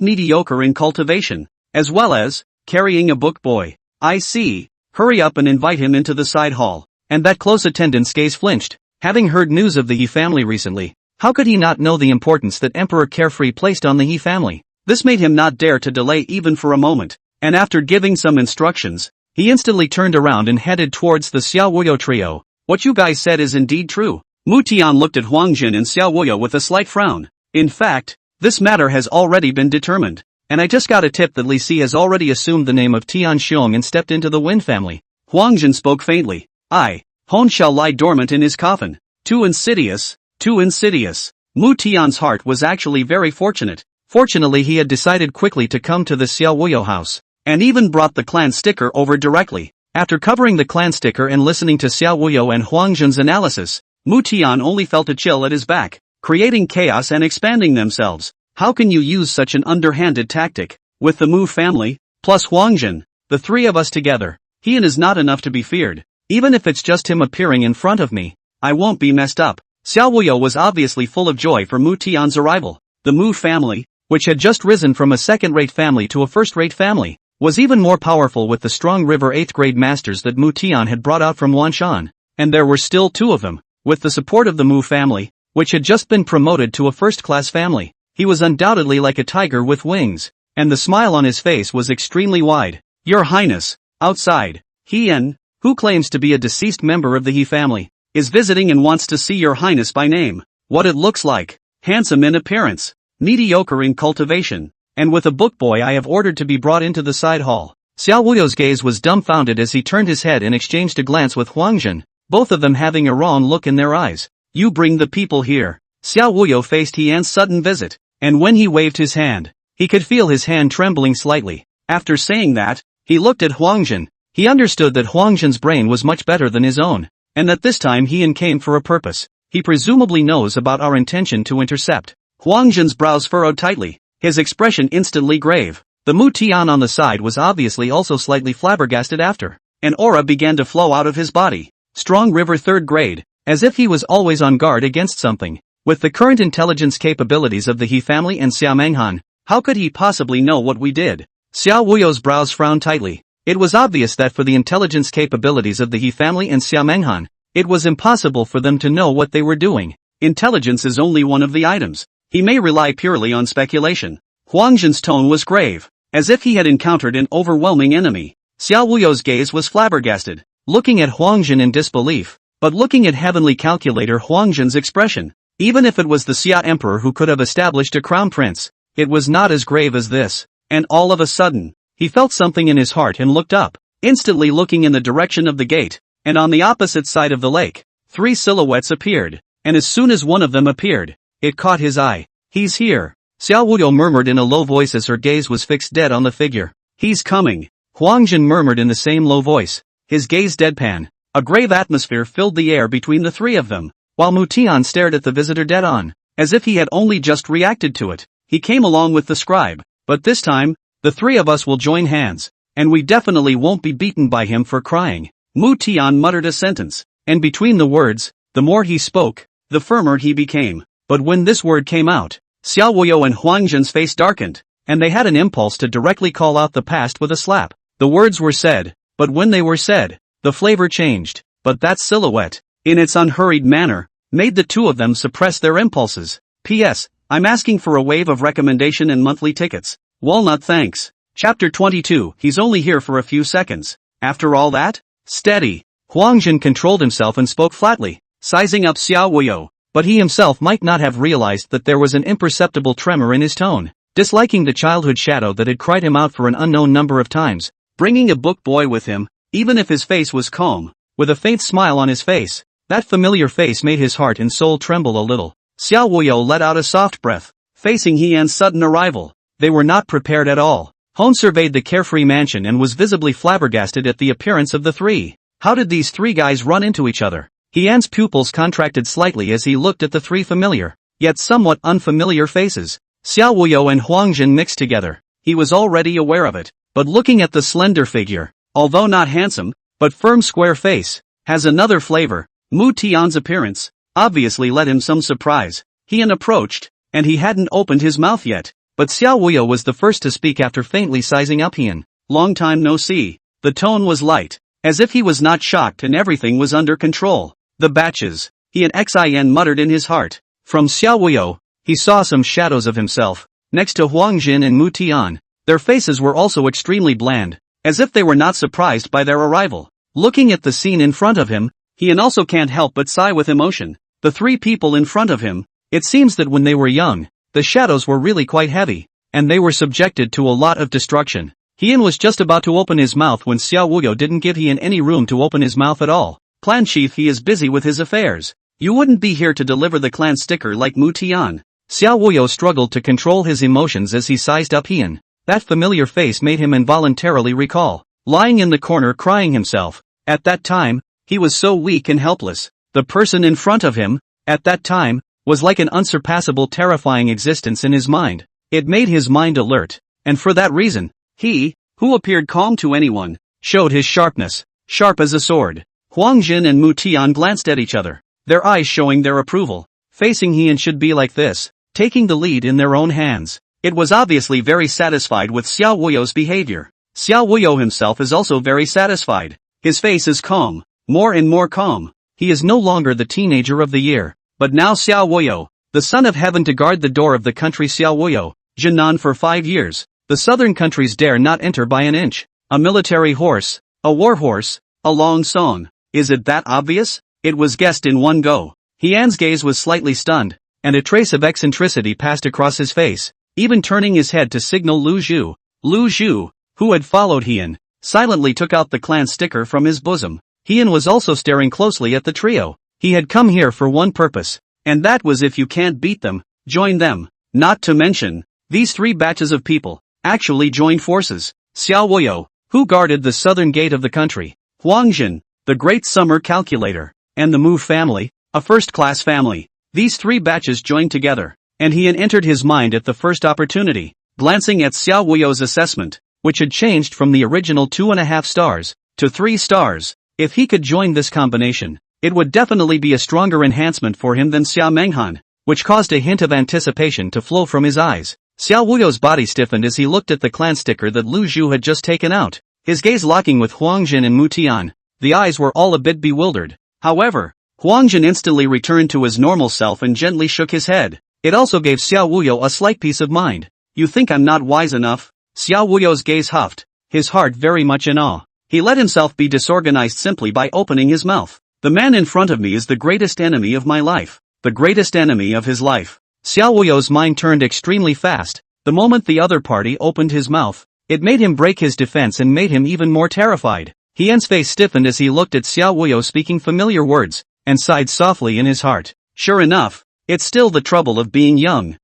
mediocre in cultivation, as well as carrying a book boy. I see. Hurry up and invite him into the side hall. And that close attendant's gaze flinched. Having heard news of the He family recently, how could he not know the importance that Emperor Carefree placed on the He family? This made him not dare to delay even for a moment, and after giving some instructions, he instantly turned around and headed towards the Xiao Wuyo trio. What you guys said is indeed true. Mu Tian looked at Huang Jin and Xiao Wuyo with a slight frown. In fact, this matter has already been determined. And I just got a tip that Li Si has already assumed the name of Tian Xiong and stepped into the Wen family. Huang Jin spoke faintly. Hone shall lie dormant in his coffin. Too insidious, too insidious. Mu Tian's heart was actually very fortunate. Fortunately he had decided quickly to come to the Xiao Wuyo house, and even brought the clan sticker over directly. After covering the clan sticker and listening to Xiao Wuyo and Huang Jin's analysis, Mu Tian only felt a chill at his back, creating chaos and expanding themselves. How can you use such an underhanded tactic? With the Mu family, plus Huang Jin, the three of us together, Hian is not enough to be feared. Even if it's just him appearing in front of me, I won't be messed up. Xiao Wuyo was obviously full of joy for Mu Tian's arrival. The Mu family, which had just risen from a second-rate family to a first-rate family, was even more powerful with the strong river 8th grade masters that Mu Tian had brought out from Wanshan. And there were still 2 of them. With the support of the Mu family, which had just been promoted to a first-class family, he was undoubtedly like a tiger with wings, and the smile on his face was extremely wide. Your Highness, outside, Hien, who claims to be a deceased member of the He family, is visiting and wants to see your Highness by name. What it looks like: handsome in appearance, mediocre in cultivation, and with a book boy I have ordered to be brought into the side hall. Xiao Wuyo's gaze was dumbfounded as he turned his head and exchanged a glance with Huang Jin, both of them having a wrong look in their eyes. You bring the people here. Xiao Wuyo faced Hien's sudden visit, and when he waved his hand, he could feel his hand trembling slightly. After saying that, he looked at Huang Jin. He understood that Huang Jin's brain was much better than his own, and that this time Hien came for a purpose. He presumably knows about our intention to intercept. Huang Jin's brows furrowed tightly, his expression instantly grave. The Mu Tian on the side was obviously also slightly flabbergasted after. An aura began to flow out of his body. Strong river 3rd grade, as if he was always on guard against something. With the current intelligence capabilities of the He family and Xiao Menghan, how could he possibly know what we did? Xiao Wuyo's brows frowned tightly. It was obvious that for the intelligence capabilities of the He family and Xiao Menghan, it was impossible for them to know what they were doing. Intelligence is only one of the items. He may rely purely on speculation. Huang Jin's tone was grave, as if he had encountered an overwhelming enemy. Xiao Wuyo's gaze was flabbergasted, looking at Huang Jin in disbelief, but looking at heavenly calculator Huang Jin's expression. Even if it was the Xia Emperor who could have established a crown prince, it was not as grave as this. And all of a sudden, he felt something in his heart and looked up, instantly looking in the direction of the gate, and on the opposite side of the lake, 3 silhouettes appeared, and as soon as one of them appeared, it caught his eye. He's here, Xiao Wuyo murmured in a low voice as her gaze was fixed dead on the figure. He's coming, Huang Jin murmured in the same low voice, his gaze deadpan. A grave atmosphere filled the air between the 3 of them, while Mu Tian stared at the visitor dead on, as if he had only just reacted to it. He came along with the scribe, but this time, the 3 of us will join hands, and we definitely won't be beaten by him for crying. Mu Tian muttered a sentence, and between the words, the more he spoke, the firmer he became. But when this word came out, Xiao Wuyo and Huang Jin's face darkened, and they had an impulse to directly call out the past with a slap. The words were said, but when they were said, the flavor changed. But that silhouette, in its unhurried manner, made the 2 of them suppress their impulses. P.S. I'm asking for a wave of recommendation and monthly tickets. Walnut thanks. Chapter 22. He's only here for a few seconds. After all that? Steady. Huang Jin controlled himself and spoke flatly, sizing up Xiao Wuyo, but he himself might not have realized that there was an imperceptible tremor in his tone. Disliking the childhood shadow that had cried him out for an unknown number of times, bringing a book boy with him, even if his face was calm, with a faint smile on his face, that familiar face made his heart and soul tremble a little. Xiao Wuyo let out a soft breath, facing Hien's sudden arrival. They were not prepared at all. Hone surveyed the carefree mansion and was visibly flabbergasted at the appearance of the 3. How did these 3 guys run into each other? Hien's pupils contracted slightly as he looked at the 3 familiar, yet somewhat unfamiliar faces. Xiao Wuyo and Huang Jin mixed together. He was already aware of it, but looking at the slender figure, although not handsome, but firm square face, has another flavor. Mu Tian's appearance obviously led him some surprise. Hien approached, and he hadn't opened his mouth yet, but Xiao Wuyo was the first to speak after faintly sizing up Hien. Long time no see. The tone was light, as if he was not shocked and everything was under control. The batches, Hien Xin muttered in his heart. From Xiao Wuyo, he saw some shadows of himself, next to Huang Jin and Mu Tian. Their faces were also extremely bland, as if they were not surprised by their arrival. Looking at the scene in front of him, Hien also can't help but sigh with emotion. The 3 people in front of him, it seems that when they were young, the shadows were really quite heavy, and they were subjected to a lot of destruction. Hien was just about to open his mouth when Xiao Wuyo didn't give Hien any room to open his mouth at all. Clan chief, he is busy with his affairs. You wouldn't be here to deliver the clan sticker like Mu Tian. Xiao Wuyo struggled to control his emotions as he sized up Hien. That familiar face made him involuntarily recall, lying in the corner crying himself. At that time, he was so weak and helpless. The person in front of him, at that time, was like an unsurpassable terrifying existence in his mind. It made his mind alert, and for that reason, he, who appeared calm to anyone, showed his sharpness, sharp as a sword. Huang Jin and Mu Tian glanced at each other. their eyes showing their approval. Facing Heian should be like this, taking the lead in their own hands. It was obviously very satisfied with Xiao Wuyo's behavior. Xiao Wuyo himself is also very satisfied. His face is calm, more and more calm. He is no longer the teenager of the year, but now Xiao Wuyo, the son of heaven to guard the door of the country Xiao Wuyo, Jinan for 5 years. The southern countries dare not enter by an inch. A military horse, a war horse, a long song. Is it that obvious? It was guessed in one go. Heian's gaze was slightly stunned, and a trace of eccentricity passed across his face, even turning his head to signal Lu Zhu. Lu Zhu, who had followed Heian, silently took out the clan sticker from his bosom. Heian was also staring closely at the trio. He had come here for one purpose, and that was if you can't beat them, join them. Not to mention, these 3 batches of people actually joined forces. Xiao Wuyo, who guarded the southern gate of the country. Huangjin, the great summer calculator, and the Mu family, a first-class family. These 3 batches joined together, and Heian entered his mind at the first opportunity, glancing at Xiao Wuyo's assessment, which had changed from the original 2.5 stars to 3 stars. If he could join this combination, it would definitely be a stronger enhancement for him than Xiao Menghan, which caused a hint of anticipation to flow from his eyes. Xiao Wuyo's body stiffened as he looked at the clan sticker that Lu Zhu had just taken out, his gaze locking with Huangjin and Mu Tian. The eyes were all a bit bewildered. However, Huangjin instantly returned to his normal self and gently shook his head. It also gave Xiao Wuyo a slight peace of mind. You think I'm not wise enough? Xiao Wuyo's gaze huffed, his heart very much in awe. He let himself be disorganized simply by opening his mouth. The man in front of me is the greatest enemy of my life. The greatest enemy of his life. Xiao Wuyo's mind turned extremely fast. The moment the other party opened his mouth, it made him break his defense and made him even more terrified. Heian's face stiffened as he looked at Xiao Wuyo speaking familiar words, and sighed softly in his heart. Sure enough, it's still the trouble of being young.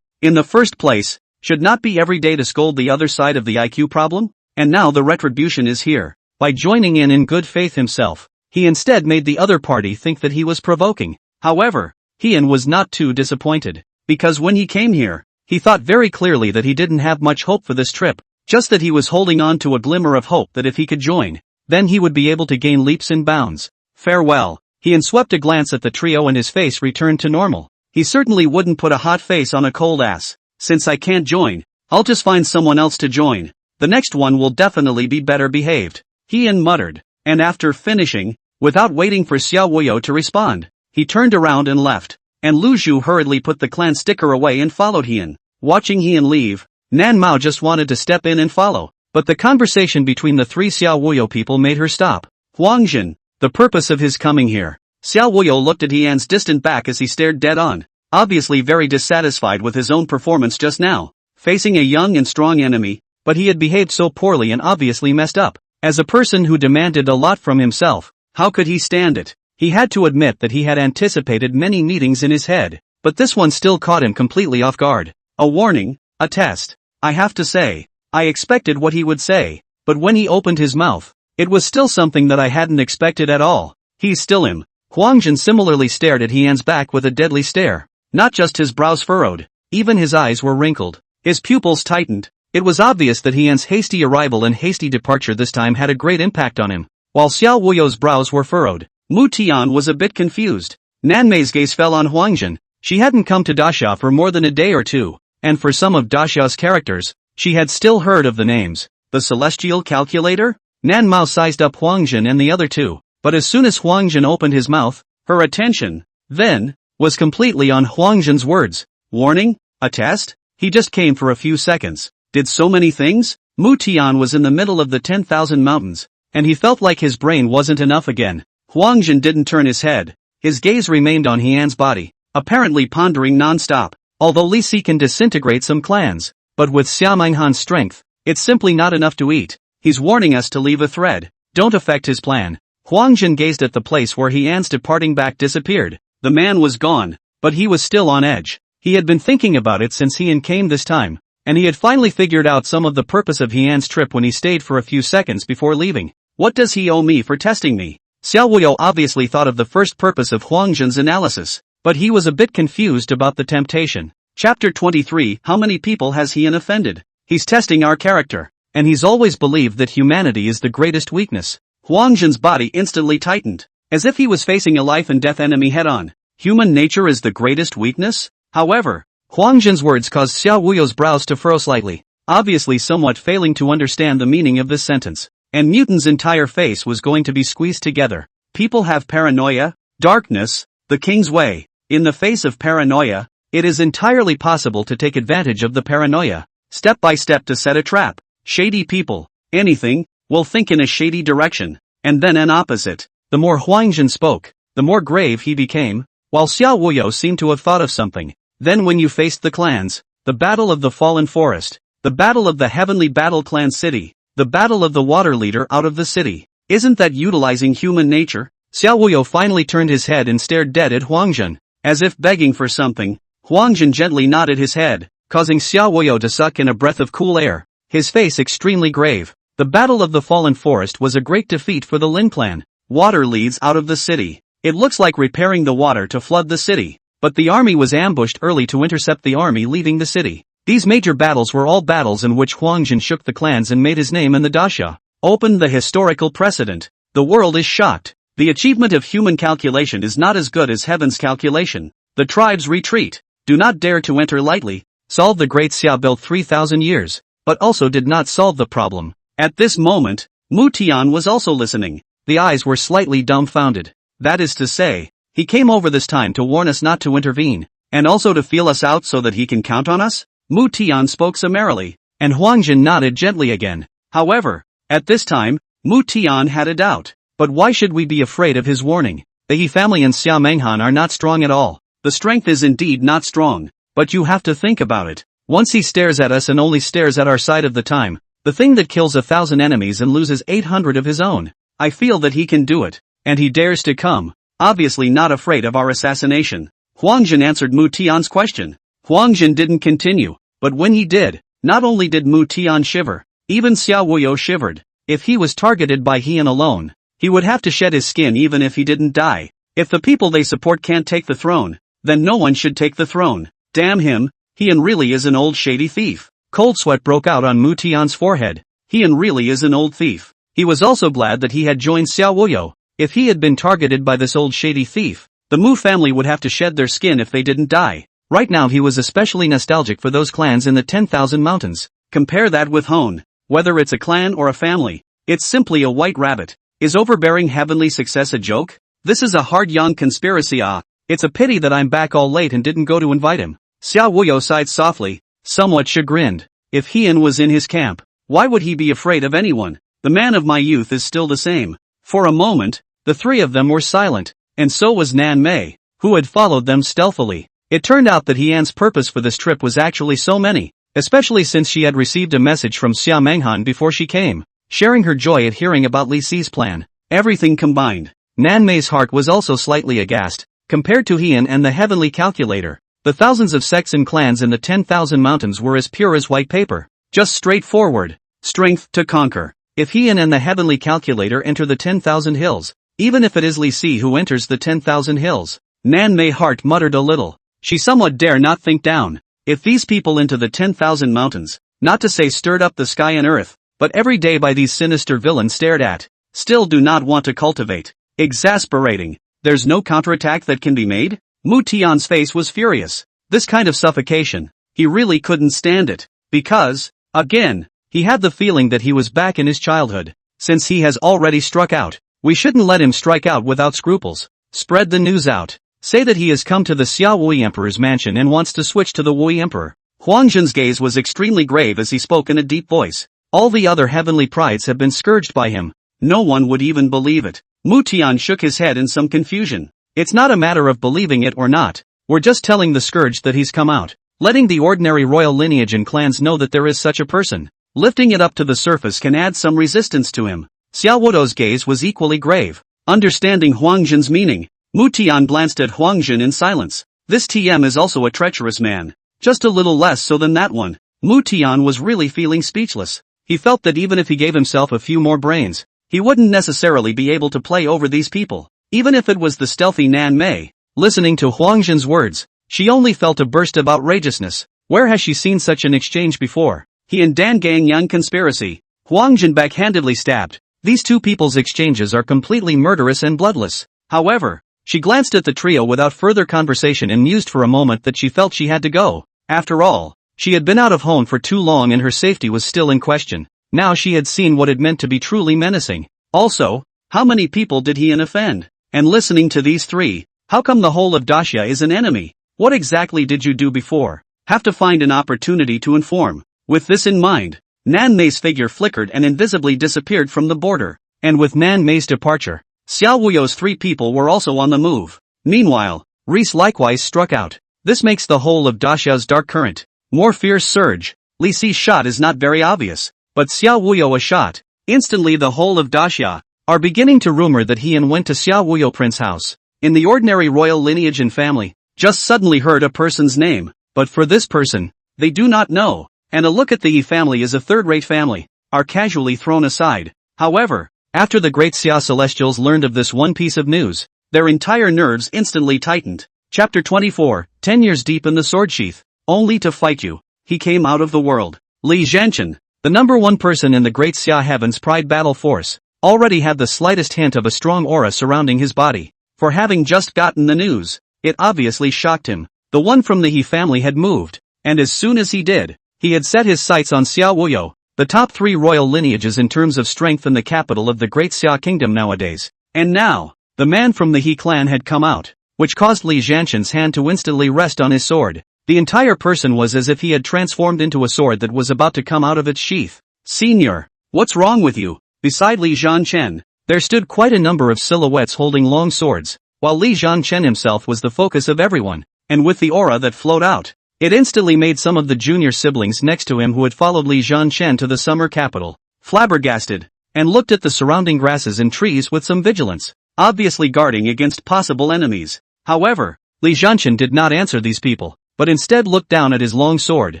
In the first place, should not be every day to scold the other side of the IQ problem? And now the retribution is here. By joining in good faith himself, he instead made the other party think that he was provoking. However, Heian was not too disappointed, because when he came here, he thought very clearly that he didn't have much hope for this trip, just that he was holding on to a glimmer of hope that if he could join, then he would be able to gain leaps and bounds. Farewell. Heian swept a glance at the trio and his face returned to normal. He certainly wouldn't put a hot face on a cold ass. Since I can't join, I'll just find someone else to join. The next one will definitely be better behaved. Heian muttered, and after finishing, without waiting for Xiao Wuyo to respond, he turned around and left, and Lu Zhu hurriedly put the clan sticker away and followed Heian. Watching Heian leave, Nan Mao just wanted to step in and follow, but the conversation between the 3 Xiao Wuyo people made her stop. Huangjin, the purpose of his coming here. Xiao Wuyo looked at Heian's distant back as he stared dead on, obviously very dissatisfied with his own performance just now, facing a young and strong enemy, but he had behaved so poorly and obviously messed up. As a person who demanded a lot from himself, how could he stand it? He had to admit that he had anticipated many meetings in his head, but this one still caught him completely off guard. A warning, a test. I have to say, I expected what he would say, but when he opened his mouth, it was still something that I hadn't expected at all. He's still him. Huangjin similarly stared at Heian's back with a deadly stare. Not just his brows furrowed, even his eyes were wrinkled. His pupils tightened. It was obvious that Heian's hasty arrival and hasty departure this time had a great impact on him. While Xiao Wuyo's brows were furrowed, Mu Tian was a bit confused. Nanmei's gaze fell on Huangjin. She hadn't come to Dasha for more than a day or two, and for some of Dasha's characters, she had still heard of the names. The Celestial Calculator? Nan Mao sized up Huangjin and the other two, but as soon as Huangjin opened his mouth, her attention, then, was completely on Huangjin's words. Warning? A test? He just came for a few seconds. Did so many things? Mu Tian was in the middle of the 10,000 mountains, and he felt like his brain wasn't enough again. Huangjin didn't turn his head. His gaze remained on Heian's body, apparently pondering non-stop. Although Li Si can disintegrate some clans, but with Xiao Menghan's strength, it's simply not enough to eat. He's warning us to leave a thread. Don't affect his plan. Huangjin gazed at the place where Heian's departing back disappeared. The man was gone, but he was still on edge. He had been thinking about it since Heian came this time, and he had finally figured out some of the purpose of Heian's trip when he stayed for a few seconds before leaving. What does he owe me for testing me? Xiao Wuyo obviously thought of the first purpose of Huangjin's analysis, but he was a bit confused about the temptation. Chapter 23. How many people has Heian offended? He's testing our character, and he's always believed that humanity is the greatest weakness. Huangjin's body instantly tightened, as if he was facing a life and death enemy head-on. Human nature is the greatest weakness? However, Huang Zhen's words caused Xiao Wuyo's brows to furrow slightly, obviously somewhat failing to understand the meaning of this sentence. And Mutan's entire face was going to be squeezed together. People have paranoia, darkness, the king's way. In the face of paranoia, it is entirely possible to take advantage of the paranoia, step by step to set a trap. Shady people, anything, will think in a shady direction, and then an opposite. The more Huang Zhen spoke, the more grave he became, while Xiao Wuyo seemed to have thought of something. Then when you faced the clans, the battle of the fallen forest, the battle of the heavenly battle clan city, the battle of the water leader out of the city, isn't that utilizing human nature? Xiao Wuyo finally turned his head and stared dead at Huang Zhen, as if begging for something. Huang Zhen gently nodded his head, causing Xiao Wuyo to suck in a breath of cool air, his face extremely grave. The battle of the fallen forest was a great defeat for the Lin clan. Water leads out of the city. It looks like repairing the water to flood the city. But the army was ambushed early to intercept the army leaving the city. These major battles were all battles in which Huang Zhen shook the clans and made his name in the daxia. Opened the historical precedent. The world is shocked. The achievement of human calculation is not as good as heaven's calculation. The tribes retreat. Do not dare to enter lightly. Solve the great Xia built 3,000 years, but also did not solve the problem. At this moment, Mu Tian was also listening. The eyes were slightly dumbfounded. That is to say, he came over this time to warn us not to intervene, and also to feel us out so that he can count on us? Mu Tian spoke summarily, and Huang Zhen nodded gently again. However, at this time, Mu Tian had a doubt. But why should we be afraid of his warning? The He family and Xia Menghan are not strong at all. The strength is indeed not strong, but you have to think about it. Once he stares at us and only stares at our side of the time, the thing that kills 1,000 enemies and loses 800 of his own. I feel that he can do it, and he dares to come. Obviously not afraid of our assassination. Huang Zhen answered Mu Tian's question. Huang Zhen didn't continue, but when he did, not only did Mu Tian shiver, even Xiao Wuyo shivered. If he was targeted by Heian alone, he would have to shed his skin even if he didn't die. If the people they support can't take the throne, then no one should take the throne. Damn him, Heian really is an old shady thief. Cold sweat broke out on Mu Tian's forehead. Heian really is an old thief. He was also glad that he had joined Xiao Wuyo. If he had been targeted by this old shady thief, the Mu family would have to shed their skin if they didn't die. Right now he was especially nostalgic for those clans in the 10,000 mountains. Compare that with Hone. Whether it's a clan or a family, it's simply a white rabbit. Is overbearing heavenly success a joke? This is a hard young conspiracy. It's a pity that I'm back all late and didn't go to invite him. Xiao Wuyo sighed softly, somewhat chagrined. If Heian was in his camp, why would he be afraid of anyone? The man of my youth is still the same. For a moment, the three of them were silent, and so was Nan Mei, who had followed them stealthily. It turned out that Heian's purpose for this trip was actually so many, especially since she had received a message from Xia Menghan before she came, sharing her joy at hearing about Li Si's plan. Everything combined. Nan Mei's heart was also slightly aghast. Compared to Heian and the heavenly calculator, the thousands of sects and clans in the 10,000 mountains were as pure as white paper. Just straightforward. Strength to conquer. If Heian and the heavenly calculator enter the 10,000 hills, even if it is Li Si who enters the 10,000 hills, Nan Mei's heart muttered a little. She somewhat dare not think down. If these people into the 10,000 mountains, not to say stirred up the sky and earth, but every day by these sinister villains stared at, still do not want to cultivate. Exasperating. There's no counterattack that can be made? Mu Tian's face was furious. This kind of suffocation, he really couldn't stand it. Because, again, he had the feeling that he was back in his childhood. Since he has already struck out, we shouldn't let him strike out without scruples. Spread the news out. Say that he has come to the Xiao Wui Emperor's mansion and wants to switch to the Wui Emperor. Huang Zhen's gaze was extremely grave as he spoke in a deep voice. All the other heavenly prides have been scourged by him. No one would even believe it. Mu Tian shook his head in some confusion. It's not a matter of believing it or not. We're just telling the scourge that he's come out. Letting the ordinary royal lineage and clans know that there is such a person. Lifting it up to the surface can add some resistance to him. Xiao Wudo's gaze was equally grave. Understanding Huang Zhen's meaning, Mu Tian glanced at Huang Zhen in silence. This TM is also a treacherous man. Just a little less so than that one. Mu Tian was really feeling speechless. He felt that even if he gave himself a few more brains, he wouldn't necessarily be able to play over these people. Even if it was the stealthy Nan Mei. Listening to Huang Zhen's words, she only felt a burst of outrageousness. Where has she seen such an exchange before? He and Dan Gang Yang conspiracy. Huang Zhen backhandedly stabbed. These two people's exchanges are completely murderous and bloodless. However, she glanced at the trio without further conversation and mused for a moment that she felt she had to go. After all, she had been out of home for too long and her safety was still in question. Now she had seen what it meant to be truly menacing. Also, how many people did he offend? And listening to these three, how come the whole of Dacia is an enemy? What exactly did you do before? Have to find an opportunity to inform. With this in mind, Nan Mei's figure flickered and invisibly disappeared from the border. And with Nan Mei's departure, Xiao Wuyo's three people were also on the move. Meanwhile, Reese likewise struck out. This makes the whole of Dacia's dark current more fierce surge. Li Si's shot is not very obvious, but Xiao Wuyo a shot. Instantly the whole of Dacia are beginning to rumor that he went to Xiao Wuyo Prince house. In the ordinary royal lineage and family, just suddenly heard a person's name, but for this person, they do not know, and a look at the Yi family is a third-rate family, are casually thrown aside. However, after the great Xia Celestials learned of this one piece of news, their entire nerves instantly tightened. Chapter 24, 10 years deep in the sword sheath, only to fight you. He came out of the world. Li Zhanchen, the number one person in the great Xia Heaven's Pride battle force, already had the slightest hint of a strong aura surrounding his body. For having just gotten the news, it obviously shocked him. The one from the He family had moved, and as soon as he did, he had set his sights on Xiao Wuyo, the top three royal lineages in terms of strength in the capital of the great Xia kingdom nowadays. And now, the man from the He clan had come out, which caused Li Zhanchen's hand to instantly rest on his sword. The entire person was as if he had transformed into a sword that was about to come out of its sheath. Senior, what's wrong with you? Beside Li Zhanchen, there stood quite a number of silhouettes holding long swords, while Li Zhanchen himself was the focus of everyone, and with the aura that flowed out, it instantly made some of the junior siblings next to him who had followed Li Zhanchen to the summer capital, flabbergasted, and looked at the surrounding grasses and trees with some vigilance, obviously guarding against possible enemies. However, Li Zhanchen did not answer these people, but instead looked down at his long sword.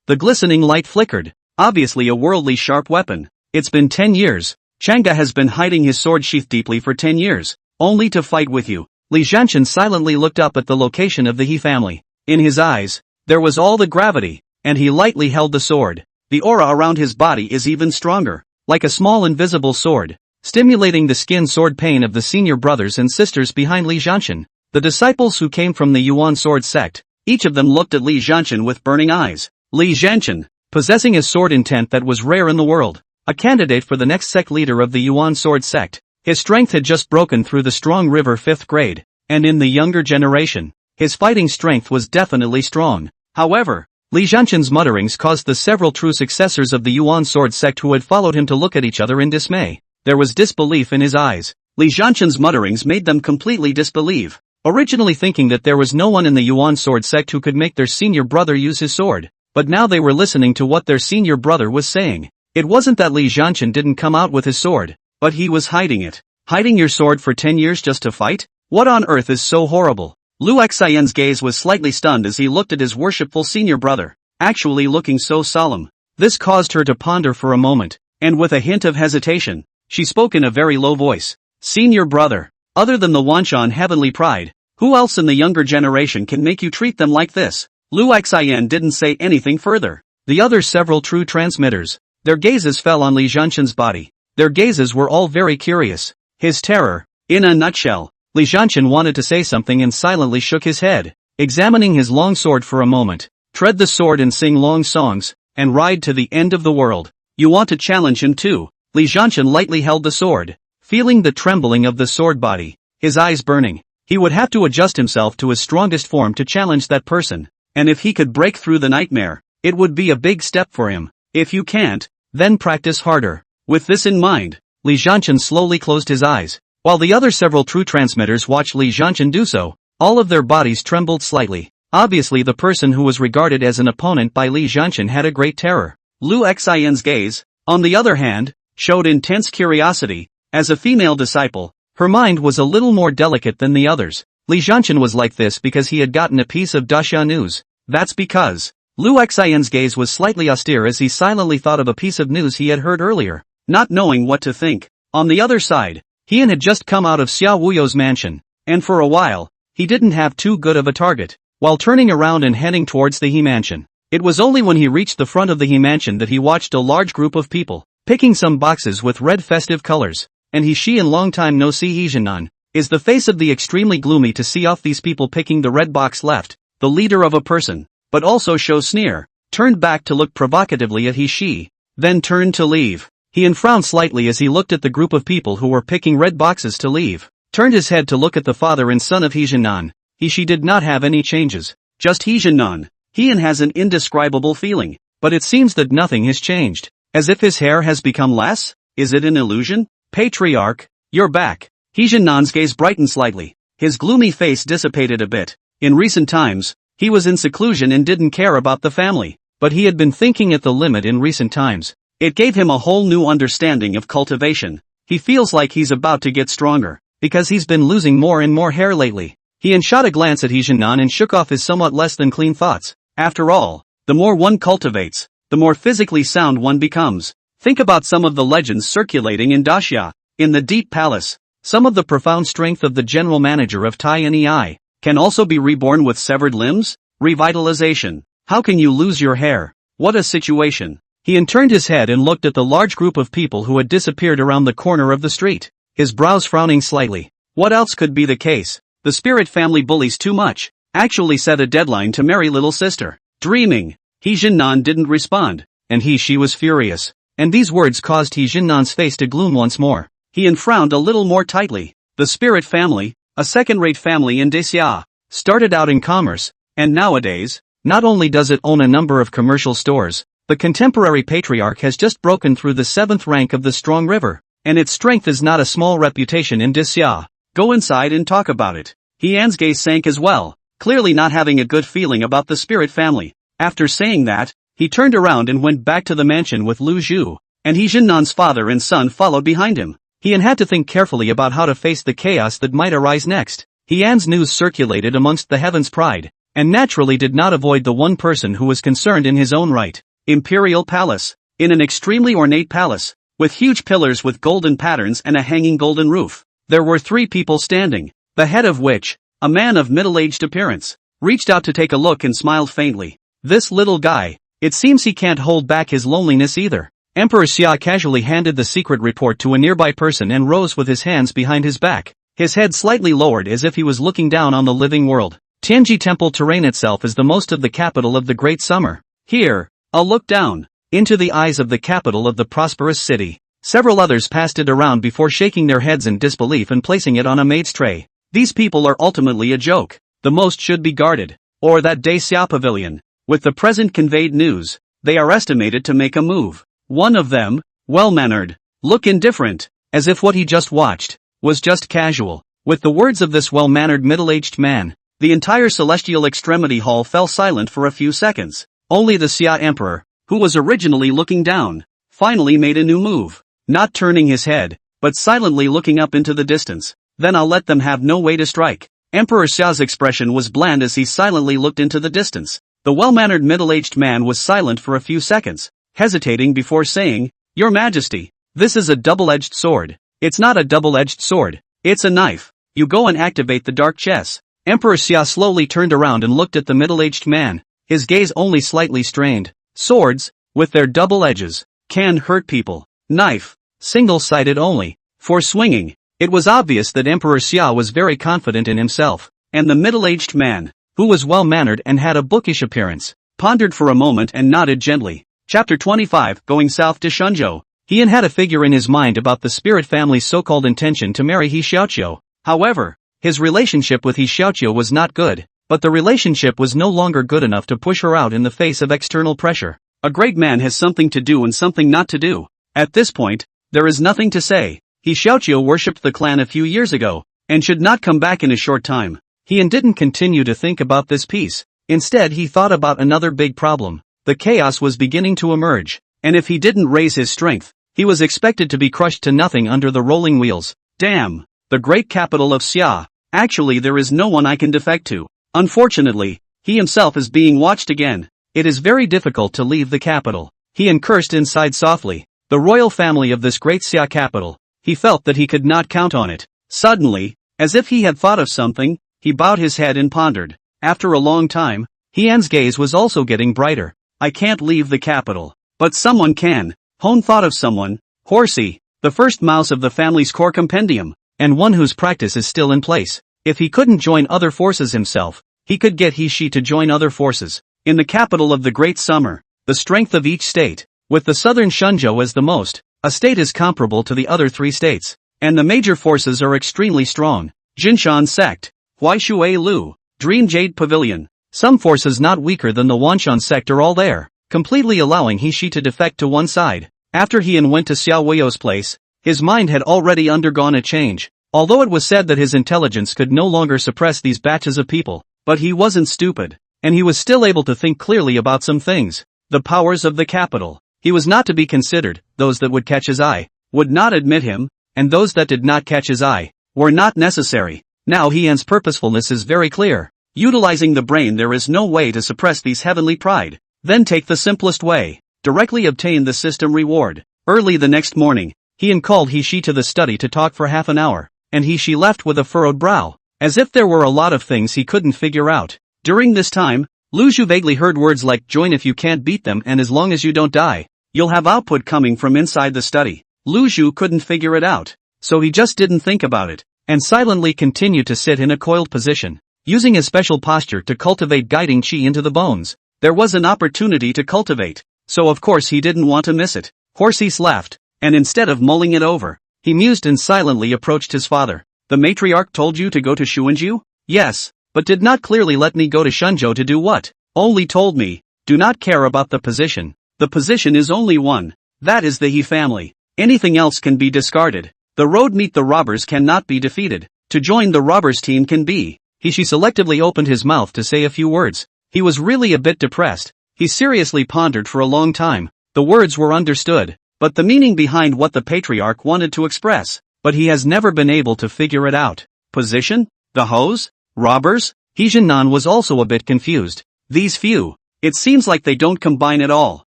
The glistening light flickered, obviously a worldly sharp weapon. It's been 10 years. Chang'e has been hiding his sword sheath deeply for 10 years, only to fight with you. Li Zhanchen silently looked up at the location of the He family. In his eyes, there was all the gravity, and he lightly held the sword. The aura around his body is even stronger, like a small invisible sword, stimulating the skin sword pain of the senior brothers and sisters behind Li Zhanchen. The disciples who came from the Yuan sword sect, each of them looked at Li Zhanchen with burning eyes. Li Zhanchen, possessing a sword intent that was rare in the world, a candidate for the next sect leader of the Yuan sword sect. His strength had just broken through the strong river 5th grade, and in the younger generation, his fighting strength was definitely strong. However, Li Zhanchen's mutterings caused the several true successors of the Yuan sword sect who had followed him to look at each other in dismay. There was disbelief in his eyes. Li Zhanchen's mutterings made them completely disbelieve, originally thinking that there was no one in the Yuan sword sect who could make their senior brother use his sword, but now they were listening to what their senior brother was saying. It wasn't that Li Zhanchen didn't come out with his sword, but he was hiding it. Hiding your sword for 10 years just to fight? What on earth is so horrible? Lu Xian's gaze was slightly stunned as he looked at his worshipful senior brother, actually looking so solemn. This caused her to ponder for a moment, and with a hint of hesitation, she spoke in a very low voice. Senior brother, other than the Wanshan heavenly pride, who else in the younger generation can make you treat them like this? Lu Xian didn't say anything further. The other several true transmitters, their gazes fell on Li Zhanchen's body. Their gazes were all very curious. His terror. In a nutshell, Li Zhanchen wanted to say something and silently shook his head, examining his long sword for a moment. Tread the sword and sing long songs, and ride to the end of the world. You want to challenge him too? Li Zhanchen lightly held the sword, feeling the trembling of the sword body, his eyes burning. He would have to adjust himself to his strongest form to challenge that person, and if he could break through the nightmare, it would be a big step for him. If you can't, then practice harder. With this in mind, Li Zhanchen slowly closed his eyes, while the other several true transmitters watched Li Zhanchen do so. All of their bodies trembled slightly. Obviously the person who was regarded as an opponent by Li Zhanchen had a great terror. Lu Xian's gaze, on the other hand, showed intense curiosity. As a female disciple, her mind was a little more delicate than the others. Li Zhanchen was like this because he had gotten a piece of Daxia news. That's because Lu Xian's gaze was slightly austere as he silently thought of a piece of news he had heard earlier, not knowing what to think. On the other side, Heian had just come out of Xiao Wuyo's mansion, and for a while, he didn't have too good of a target. While turning around and heading towards the He mansion, it was only when he reached the front of the He mansion that he watched a large group of people, picking some boxes with red festive colors, and he she and long time no see Hejianan. Is the face of the extremely gloomy to see off these people picking the red box left, the leader of a person, but also show sneer, turned back to look provocatively at she, then turned to leave. He frowned slightly as he looked at the group of people who were picking red boxes to leave, turned his head to look at the father and son of He-Jinan. She did not have any changes, just He-Jinan. He has an indescribable feeling, but it seems that nothing has changed, as if his hair has become less. Is it an illusion? Patriarch, you're back. He-Jinan's gaze brightened slightly. His gloomy face dissipated a bit. In recent times, he was in seclusion and didn't care about the family, but he had been thinking at the limit in recent times. It gave him a whole new understanding of cultivation. He feels like he's about to get stronger, because he's been losing more and more hair lately. He shot a glance at He-Jinan and shook off his somewhat less than clean thoughts. After all, the more one cultivates, the more physically sound one becomes. Think about some of the legends circulating in Daxia. In the Deep Palace, some of the profound strength of the general manager of Tai Nei can also be reborn with severed limbs? Revitalization. How can you lose your hair? What a situation. He turned his head and looked at the large group of people who had disappeared around the corner of the street, his brows frowning slightly. What else could be the case? The Spirit family bullies too much. Actually set a deadline to marry little sister. Dreaming. He-Jinan didn't respond, and she was furious. And these words caused He-Jinan's face to gloom once more. He frowned a little more tightly. The Spirit family, a second-rate family in Daxia, started out in commerce, and nowadays, not only does it own a number of commercial stores, the contemporary patriarch has just broken through the 7th rank of the Strong River, and its strength is not a small reputation in Daxia. Go inside and talk about it. He-An's gaze sank as well, clearly not having a good feeling about the Spirit family. After saying that, he turned around and went back to the mansion with Lu Zhu, and He-Jinan's father and son followed behind him. He had to think carefully about how to face the chaos that might arise next. He-An's news circulated amongst the Heaven's Pride, and naturally did not avoid the one person who was concerned in his own right. Imperial Palace. In an extremely ornate palace, with huge pillars with golden patterns and a hanging golden roof, there were 3 people standing, the head of which, a man of middle-aged appearance, reached out to take a look and smiled faintly. This little guy, it seems he can't hold back his loneliness either. Emperor Xia casually handed the secret report to a nearby person and rose with his hands behind his back, his head slightly lowered as if he was looking down on the living world. Tianji Temple terrain itself is the most of the capital of the Great Summer. Here, I'll look down into the eyes of the capital of the prosperous city. Several others passed it around before shaking their heads in disbelief and placing it on a maid's tray. These people are ultimately a joke. The most should be guarded. Or that Daxia Pavilion. With the present conveyed news, they are estimated to make a move. One of them, well-mannered, look indifferent, as if what he just watched was just casual. With the words of this well-mannered middle-aged man, the entire celestial extremity hall fell silent for a few seconds. Only the Xia Emperor, who was originally looking down, finally made a new move, not turning his head, but silently looking up into the distance. Then I'll let them have no way to strike. Emperor Xia's expression was bland as he silently looked into the distance. The well-mannered middle-aged man was silent for a few seconds, hesitating before saying, "Your Majesty, this is a double-edged sword." "It's not a double-edged sword, it's a knife. You go and activate the dark chess." Emperor Xia slowly turned around and looked at the middle-aged man, his gaze only slightly strained. Swords, with their double edges, can hurt people. Knife, single-sided only, for swinging. It was obvious that Emperor Xia was very confident in himself, and the middle-aged man, who was well-mannered and had a bookish appearance, pondered for a moment and nodded gently. Chapter 25, Going South to Shenzhou. He had a figure in his mind about the Spirit family's so-called intention to marry He Xiaoqiu. However, his relationship with He Xiaoqiu was not good, but the relationship was no longer good enough to push her out in the face of external pressure. A great man has something to do and something not to do. At this point, there is nothing to say. He Xiaoqiu worshipped the clan a few years ago, and should not come back in a short time. He didn't continue to think about this piece. Instead he thought about another big problem. The chaos was beginning to emerge, and if he didn't raise his strength, he was expected to be crushed to nothing under the rolling wheels. Damn! The great capital of Xia. Actually there is no one I can defect to. Unfortunately, he himself is being watched again. It is very difficult to leave the capital. He cursed inside softly. The royal family of this great Xia capital. He felt that he could not count on it. Suddenly, as if he had thought of something, he bowed his head and pondered. After a long time, He-An's gaze was also getting brighter. I can't leave the capital. But someone can. Hone thought of someone. Horsey, the first mouse of the family's core compendium. and one whose practice is still in place. If he couldn't join other forces himself, he could get he/she to join other forces. In the capital of the Great Summer, the strength of each state, with the southern Shunzhou as the most, a state is comparable to the other 3 states, and the major forces are extremely strong. Jinshan sect, Huaishui Lu, Dream Jade Pavilion. Some forces not weaker than the Wanshan sect are all there, completely allowing he/she to defect to one side. After Heian went to Xiao Weio's place, his mind had already undergone a change. Although it was said that his intelligence could no longer suppress these batches of people, but he wasn't stupid, and he was still able to think clearly about some things. The powers of the capital. He was not to be considered. Those that would catch his eye would not admit him, and those that did not catch his eye were not necessary. Now Heian's purposefulness is very clear. Utilizing the brain, there is no way to suppress these heavenly pride. Then take the simplest way. Directly obtain the system reward. Early the next morning, Heian called he/she to the study to talk for half an hour, and he/she left with a furrowed brow, as if there were a lot of things he couldn't figure out. During this time, Lu Zhu vaguely heard words like join if you can't beat them and as long as you don't die, you'll have output coming from inside the study. Lu Zhu couldn't figure it out, so he just didn't think about it, and silently continued to sit in a coiled position, using a special posture to cultivate guiding qi into the bones. There was an opportunity to cultivate, so of course he didn't want to miss it. Horses laughed, and instead of mulling it over, he mused and silently approached his father. The matriarch told you to go to Shuanju? Yes, but did not clearly let me go to Shunzhou to do what? Only told me, do not care about the position. The position is only one. That is the He family. Anything else can be discarded. The road meet the robbers cannot be defeated. To join the robbers team can be. He/she selectively opened his mouth to say a few words. He was really a bit depressed. He seriously pondered for a long time. The words were understood, but the meaning behind what the patriarch wanted to express, but he has never been able to figure it out. Position? The hose? Robbers? He Jinnan was also a bit confused. These few. It seems like they don't combine at all.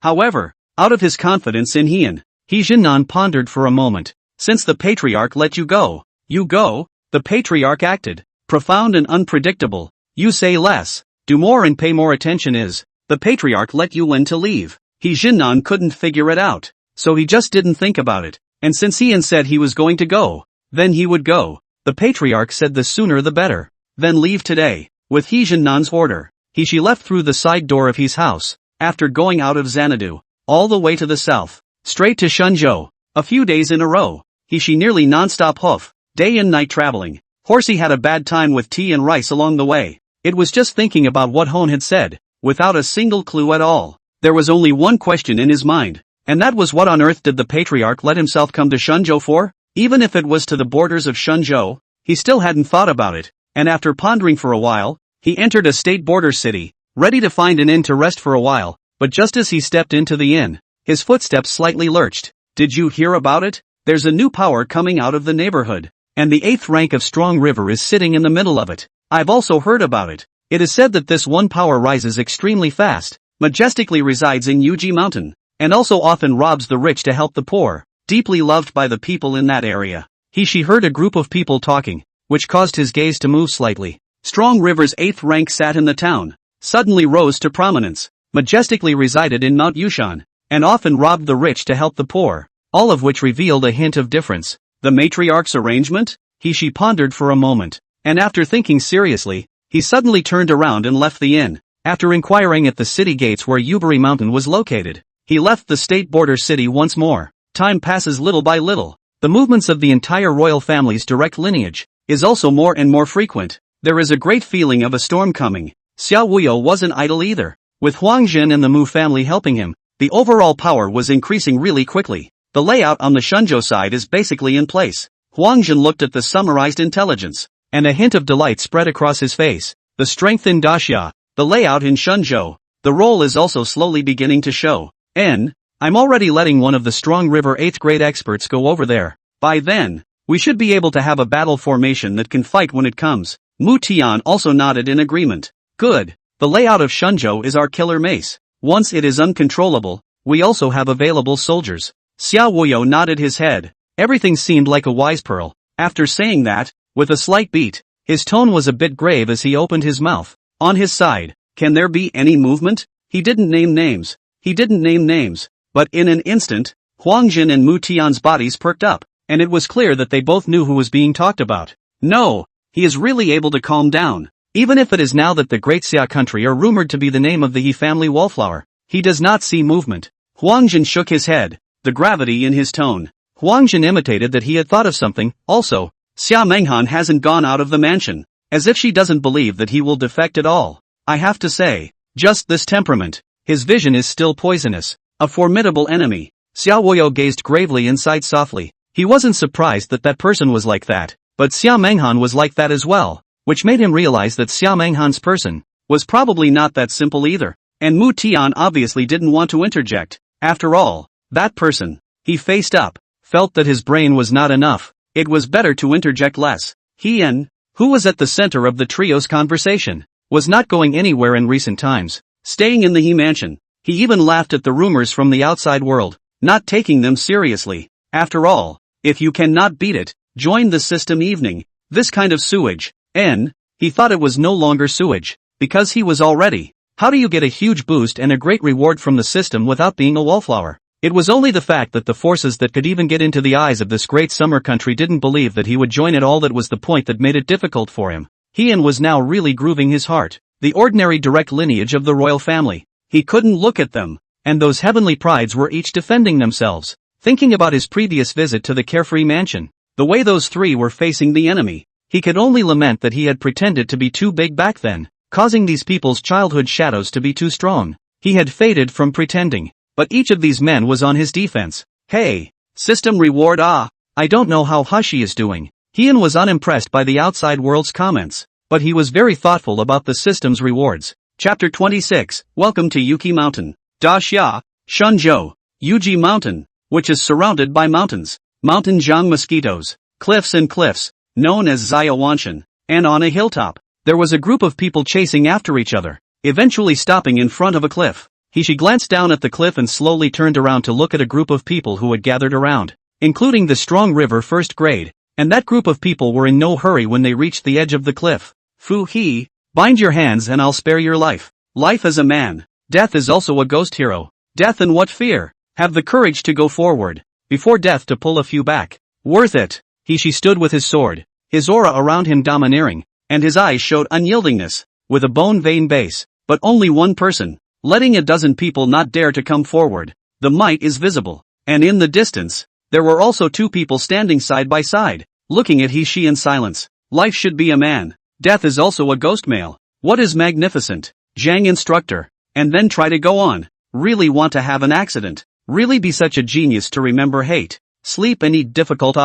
However, out of his confidence in Heian, He Jinnan pondered for a moment. Since the patriarch let you go, you go? The patriarch acted profound and unpredictable. You say less, do more and pay more attention is. The patriarch let you when to leave. He Jinnan couldn't figure it out, so he just didn't think about it. And since Heian said he was going to go, then he would go. The patriarch said the sooner the better. Then leave today. With He Jinnan's order, she left through the side door of his house, after going out of Xanadu, all the way to the south, straight to Shunzhou. A few days in a row, she nearly non-stop hoof, day and night traveling. Horsey had a bad time with tea and rice along the way. It was just thinking about what Hon had said, without a single clue at all. There was only one question in his mind, and that was what on earth did the patriarch let himself come to Shunzhou for? Even if it was to the borders of Shunzhou, he still hadn't thought about it, and after pondering for a while, he entered a state border city, ready to find an inn to rest for a while, but just as he stepped into the inn, his footsteps slightly lurched. Did you hear about it? There's a new power coming out of the neighborhood, and the 8th rank of Strong River is sitting in the middle of it. I've also heard about it. It is said that this one power rises extremely fast, majestically resides in Yuji Mountain, and also often robs the rich to help the poor, deeply loved by the people in that area. She heard a group of people talking, which caused his gaze to move slightly. Strong River's 8th rank sat in the town, suddenly rose to prominence, majestically resided in Mount Yushan, and often robbed the rich to help the poor, all of which revealed a hint of difference. The matriarch's arrangement? She pondered for a moment, and after thinking seriously, he suddenly turned around and left the inn. After inquiring at the city gates where Yubari Mountain was located, he left the state border city once more. Time passes little by little. The movements of the entire royal family's direct lineage is also more and more frequent. There is a great feeling of a storm coming. Xiao Wuyo wasn't idle either. With Huang Jin and the Mu family helping him, the overall power was increasing really quickly. The layout on the Shunzhou side is basically in place. Huang Jin looked at the summarized intelligence, and a hint of delight spread across his face. The strength in Daxia, the layout in Shunzhou, the role is also slowly beginning to show. I'm already letting one of the Strong River 8th grade experts go over there. By then, we should be able to have a battle formation that can fight when it comes. Mu Tian also nodded in agreement. Good. The layout of Shunzhou is our killer mace. Once it is uncontrollable, we also have available soldiers. Xiao Wuyo nodded his head. Everything seemed like a wise pearl. After saying that, with a slight beat, his tone was a bit grave as he opened his mouth. On his side, can there be any movement? He didn't name names. But in an instant, Huang Jin and Mu Tian's bodies perked up. and it was clear that they both knew who was being talked about. No, he is really able to calm down. Even if it is now that the Great Xia country are rumored to be the name of the He family wallflower, he does not see movement. Huangjin shook his head, the gravity in his tone. Huangjin imitated that he had thought of something. Also, Xia Menghan hasn't gone out of the mansion, as if she doesn't believe that he will defect at all. I have to say, just this temperament. His vision is still poisonous. A formidable enemy. Xia Woyo gazed gravely inside softly. He wasn't surprised that that person was like that, but Xia Menghan was like that as well, which made him realize that Xia Menghan's person was probably not that simple either. And Mu Tian obviously didn't want to interject. After all, that person, he faced up, felt that his brain was not enough. It was better to interject less. Hien, who was at the center of the trio's conversation, was not going anywhere in recent times, staying in the He mansion. He even laughed at the rumors from the outside world, not taking them seriously. After all, if you cannot beat it, join the system evening. This kind of sewage, he thought it was no longer sewage, because he was already. How do you get a huge boost and a great reward from the system without being a wallflower? It was only the fact that the forces that could even get into the eyes of this great summer country didn't believe that he would join it all that was the point that made it difficult for him. Hien was now really grooving his heart. The ordinary direct lineage of the royal family. He couldn't look at them, and those heavenly prides were each defending themselves. Thinking about his previous visit to the carefree mansion, the way those three were facing the enemy, he could only lament that he had pretended to be too big back then, causing these people's childhood shadows to be too strong. He had faded from pretending, but each of these men was on his defense. Hey, system reward I don't know how Hashi is doing. Hien was unimpressed by the outside world's comments, but he was very thoughtful about the system's rewards. Chapter 26, Welcome to Yuki Mountain. Da Xia, Shunzhou, Yuji Mountain, which is surrounded by mountains, mountain jiang mosquitoes, cliffs and cliffs, known as Xiawanshan, and on a hilltop, there was a group of people chasing after each other, eventually stopping in front of a cliff. She glanced down at the cliff and slowly turned around to look at a group of people who had gathered around, including the strong river first grade, and that group of people were in no hurry when they reached the edge of the cliff. Fu He, bind your hands and I'll spare your life. Life is a man. Death is also a ghost hero. Death and what fear? Have the courage to go forward, before death to pull a few back. Worth it. She stood with his sword, his aura around him domineering, and his eyes showed unyieldingness, with a bone vein base, but only one person, letting a dozen people not dare to come forward. The might is visible, and in the distance, there were also two people standing side by side, looking at he-she in silence. Life should be a man. Death is also a ghost male. What is magnificent? Zhang instructor. And then try to go on. Really want to have an accident. Really be such a genius to remember hate, sleep and eat difficult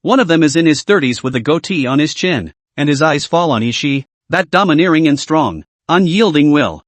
One of them is in his 30s with a goatee on his chin, and his eyes fall on he-she, that domineering and strong, unyielding will.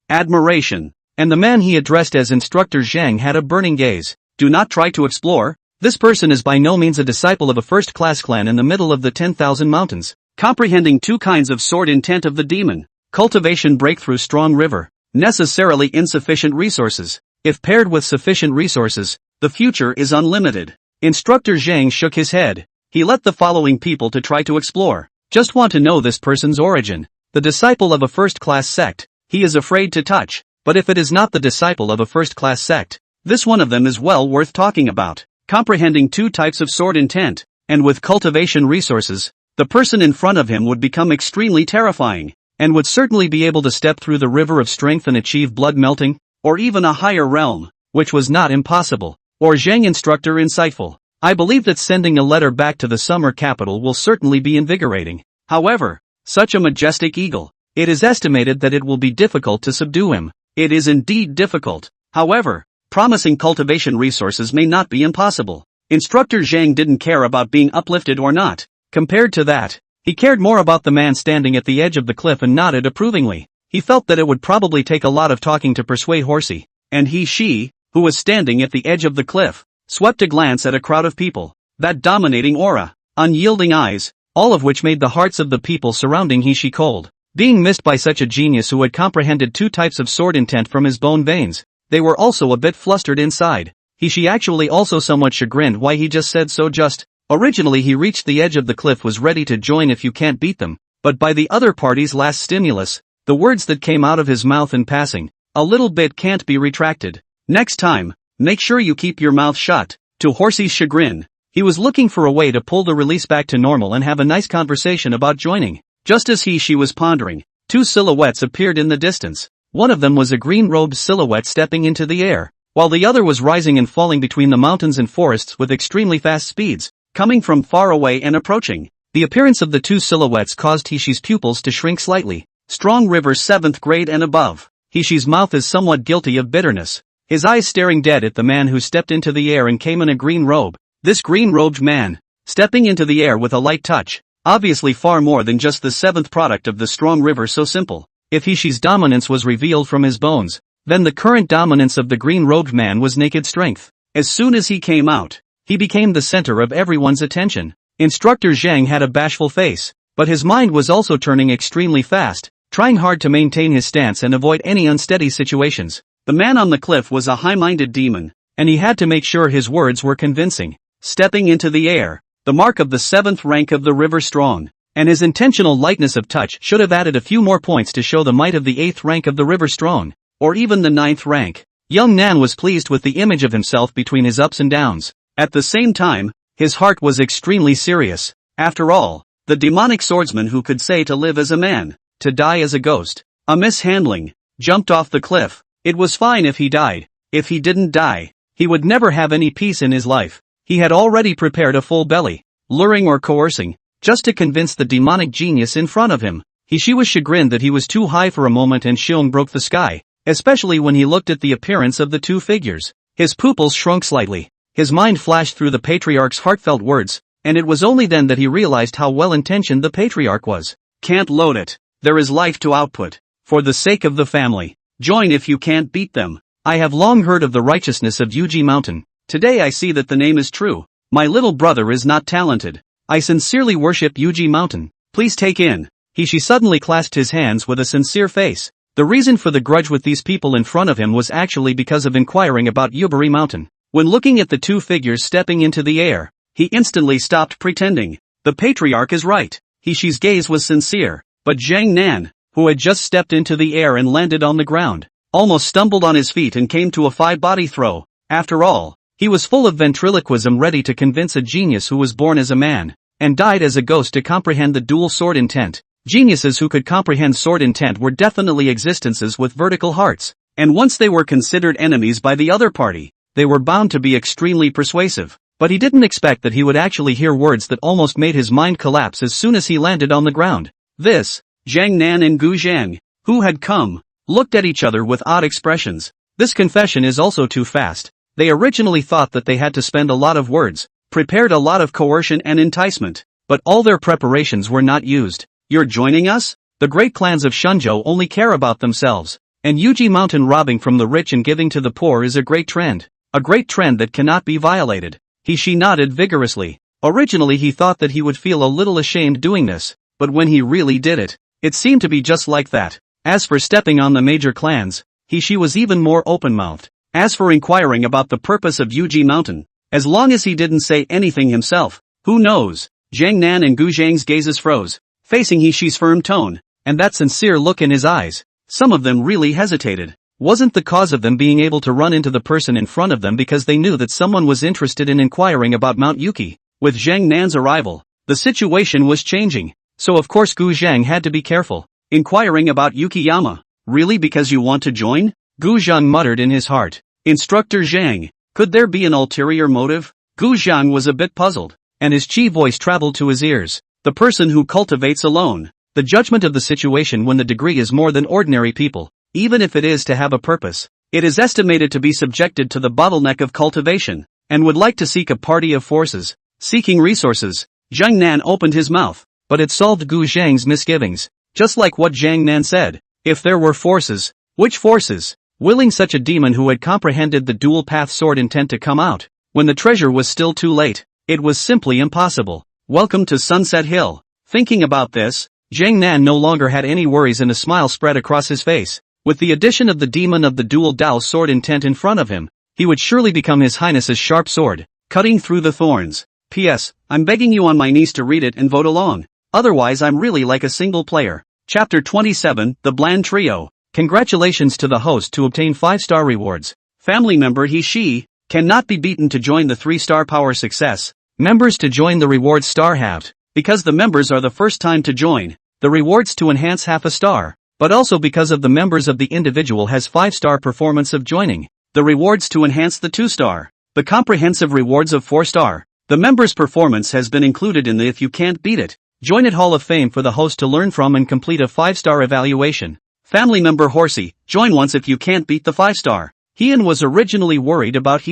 Admiration. And the man he addressed as Instructor Zhang had a burning gaze. Do not try to explore. This person is by no means a disciple of a first-class clan in the middle of the 10,000 mountains, comprehending two kinds of sword intent of the demon, cultivation breakthrough strong river, necessarily insufficient resources. If paired with sufficient resources, the future is unlimited. Instructor Zhang shook his head. He let the following people to try to explore. Just want to know this person's origin. The disciple of a first-class sect, he is afraid to touch, but if it is not the disciple of a first-class sect, this one of them is well worth talking about. Comprehending two types of sword intent, and with cultivation resources, the person in front of him would become extremely terrifying, and would certainly be able to step through the river of strength and achieve blood melting, or even a higher realm, which was not impossible. Or Zhang instructor insightful. I believe that sending a letter back to the summer capital will certainly be invigorating. However, such a majestic eagle, it is estimated that it will be difficult to subdue him. It is indeed difficult. However, promising cultivation resources may not be impossible. Instructor Zhang didn't care about being uplifted or not. Compared to that, he cared more about the man standing at the edge of the cliff and nodded approvingly. He felt that it would probably take a lot of talking to persuade Horsey, and she, who was standing at the edge of the cliff, swept a glance at a crowd of people. That dominating aura, unyielding eyes, all of which made the hearts of the people surrounding he-she cold. Being missed by such a genius who had comprehended two types of sword intent from his bone veins, they were also a bit flustered inside. He-she actually also somewhat chagrined why he just said so just. Originally he reached the edge of the cliff was ready to join if you can't beat them, but by the other party's last stimulus, the words that came out of his mouth in passing, a little bit can't be retracted. Next time, make sure you keep your mouth shut. To Horsey's chagrin, He was looking for a way to pull the release back to normal and have a nice conversation about joining. Just as she was pondering, two silhouettes appeared in the distance. One of them was a green-robed silhouette stepping into the air, while the other was rising and falling between the mountains and forests with extremely fast speeds, coming from far away and approaching. The appearance of the two silhouettes caused Hishi's pupils to shrink slightly. Strong River 7th grade and above. Hishi's mouth is somewhat guilty of bitterness, his eyes staring dead at the man who stepped into the air and came in a green robe. This green-robed man, stepping into the air with a light touch, obviously far more than just the 7th product of the Strong River. So simple. If Hishi's dominance was revealed from his bones, then the current dominance of the green-robed man was naked strength. As soon as he came out, he became the center of everyone's attention. Instructor Zhang had a bashful face, but his mind was also turning extremely fast, trying hard to maintain his stance and avoid any unsteady situations. The man on the cliff was a high-minded demon, and he had to make sure his words were convincing. Stepping into the air, the mark of the 7th rank of the River Strong, and his intentional lightness of touch should have added a few more points to show the might of the 8th rank of the River Strong, or even the 9th rank. Young Nan was pleased with the image of himself between his ups and downs. At the same time, his heart was extremely serious. After all, the demonic swordsman who could say to live as a man, to die as a ghost, a mishandling, jumped off the cliff. It was fine if he died. If he didn't die, he would never have any peace in his life. He had already prepared a full belly, luring or coercing, just to convince the demonic genius in front of him. She was chagrined that he was too high for a moment and Xiong broke the sky, especially when he looked at the appearance of the two figures. His pupils shrunk slightly. His mind flashed through the patriarch's heartfelt words, and it was only then that he realized how well-intentioned the patriarch was. Can't load it. There is life to output. For the sake of the family, join if you can't beat them. I have long heard of the righteousness of Yuji Mountain. Today I see that the name is true. My little brother is not talented. I sincerely worship Yuji Mountain. Please take in. She suddenly clasped his hands with a sincere face. The reason for the grudge with these people in front of him was actually because of inquiring about Yubari Mountain. When looking at the two figures stepping into the air, he instantly stopped pretending. The patriarch is right. Hishi's gaze was sincere, but Zhang Nan, who had just stepped into the air and landed on the ground, almost stumbled on his feet and came to a 5-body throw. After all, he was full of ventriloquism, ready to convince a genius who was born as a man and died as a ghost to comprehend the dual sword intent. Geniuses who could comprehend sword intent were definitely existences with vertical hearts, and once they were considered enemies by the other party, they were bound to be extremely persuasive. But he didn't expect that he would actually hear words that almost made his mind collapse as soon as he landed on the ground. Zhang Nan and Gu Zhang, who had come, looked at each other with odd expressions. This confession is also too fast. They originally thought that they had to spend a lot of words, prepared a lot of coercion and enticement, but all their preparations were not used. You're joining us? The great clans of Shunzhou only care about themselves, and Yuji Mountain robbing from the rich and giving to the poor is a great trend that cannot be violated. She nodded vigorously. Originally he thought that he would feel a little ashamed doing this, but when he really did it, it seemed to be just like that. As for stepping on the major clans, she was even more open-mouthed. As for inquiring about the purpose of Yuji Mountain, as long as he didn't say anything himself, who knows? Zhang Nan and Gu Zhang's gazes froze, facing Hishi's firm tone, and that sincere look in his eyes. Some of them really hesitated. Wasn't the cause of them being able to run into the person in front of them because they knew that someone was interested in inquiring about Mount Yuki? With Zhang Nan's arrival, the situation was changing, so of course Gu Zhang had to be careful. Inquiring about Yukiyama, really because you want to join? Gu Zhang muttered in his heart. Instructor Zhang, could there be an ulterior motive? Gu Zhang was a bit puzzled, and his chi voice traveled to his ears. The person who cultivates alone. The judgment of the situation when the degree is more than ordinary people, even if it is to have a purpose. It is estimated to be subjected to the bottleneck of cultivation, and would like to seek a party of forces, seeking resources. Zhang Nan opened his mouth, but it solved Gu Zhang's misgivings. Just like what Zhang Nan said, if there were forces, which forces? Willing such a demon who had comprehended the dual path sword intent to come out, when the treasure was still too late, it was simply impossible. Welcome to Sunset Hill. Thinking about this, Zhang Nan no longer had any worries and a smile spread across his face. With the addition of the demon of the dual Dao sword intent in front of him, he would surely become His Highness's sharp sword, cutting through the thorns. P.S. I'm begging you on my knees to read it and vote along. Otherwise I'm really like a single player. Chapter 27, The Bland Trio. Congratulations to the host to obtain 5-star rewards. Family member he/she cannot be beaten to join the 3-star power success. Members to join the rewards star halved. Because the members are the first time to join, the rewards to enhance half a star, but also because of the members of the individual has 5-star performance of joining, the rewards to enhance the 2-star, the comprehensive rewards of 4-star. The member's performance has been included in the If You Can't Beat It, Join It Hall of Fame for the host to learn from and complete a 5-star evaluation. Family member Horsey, join once if you can't beat the 5-star. Heian was originally worried about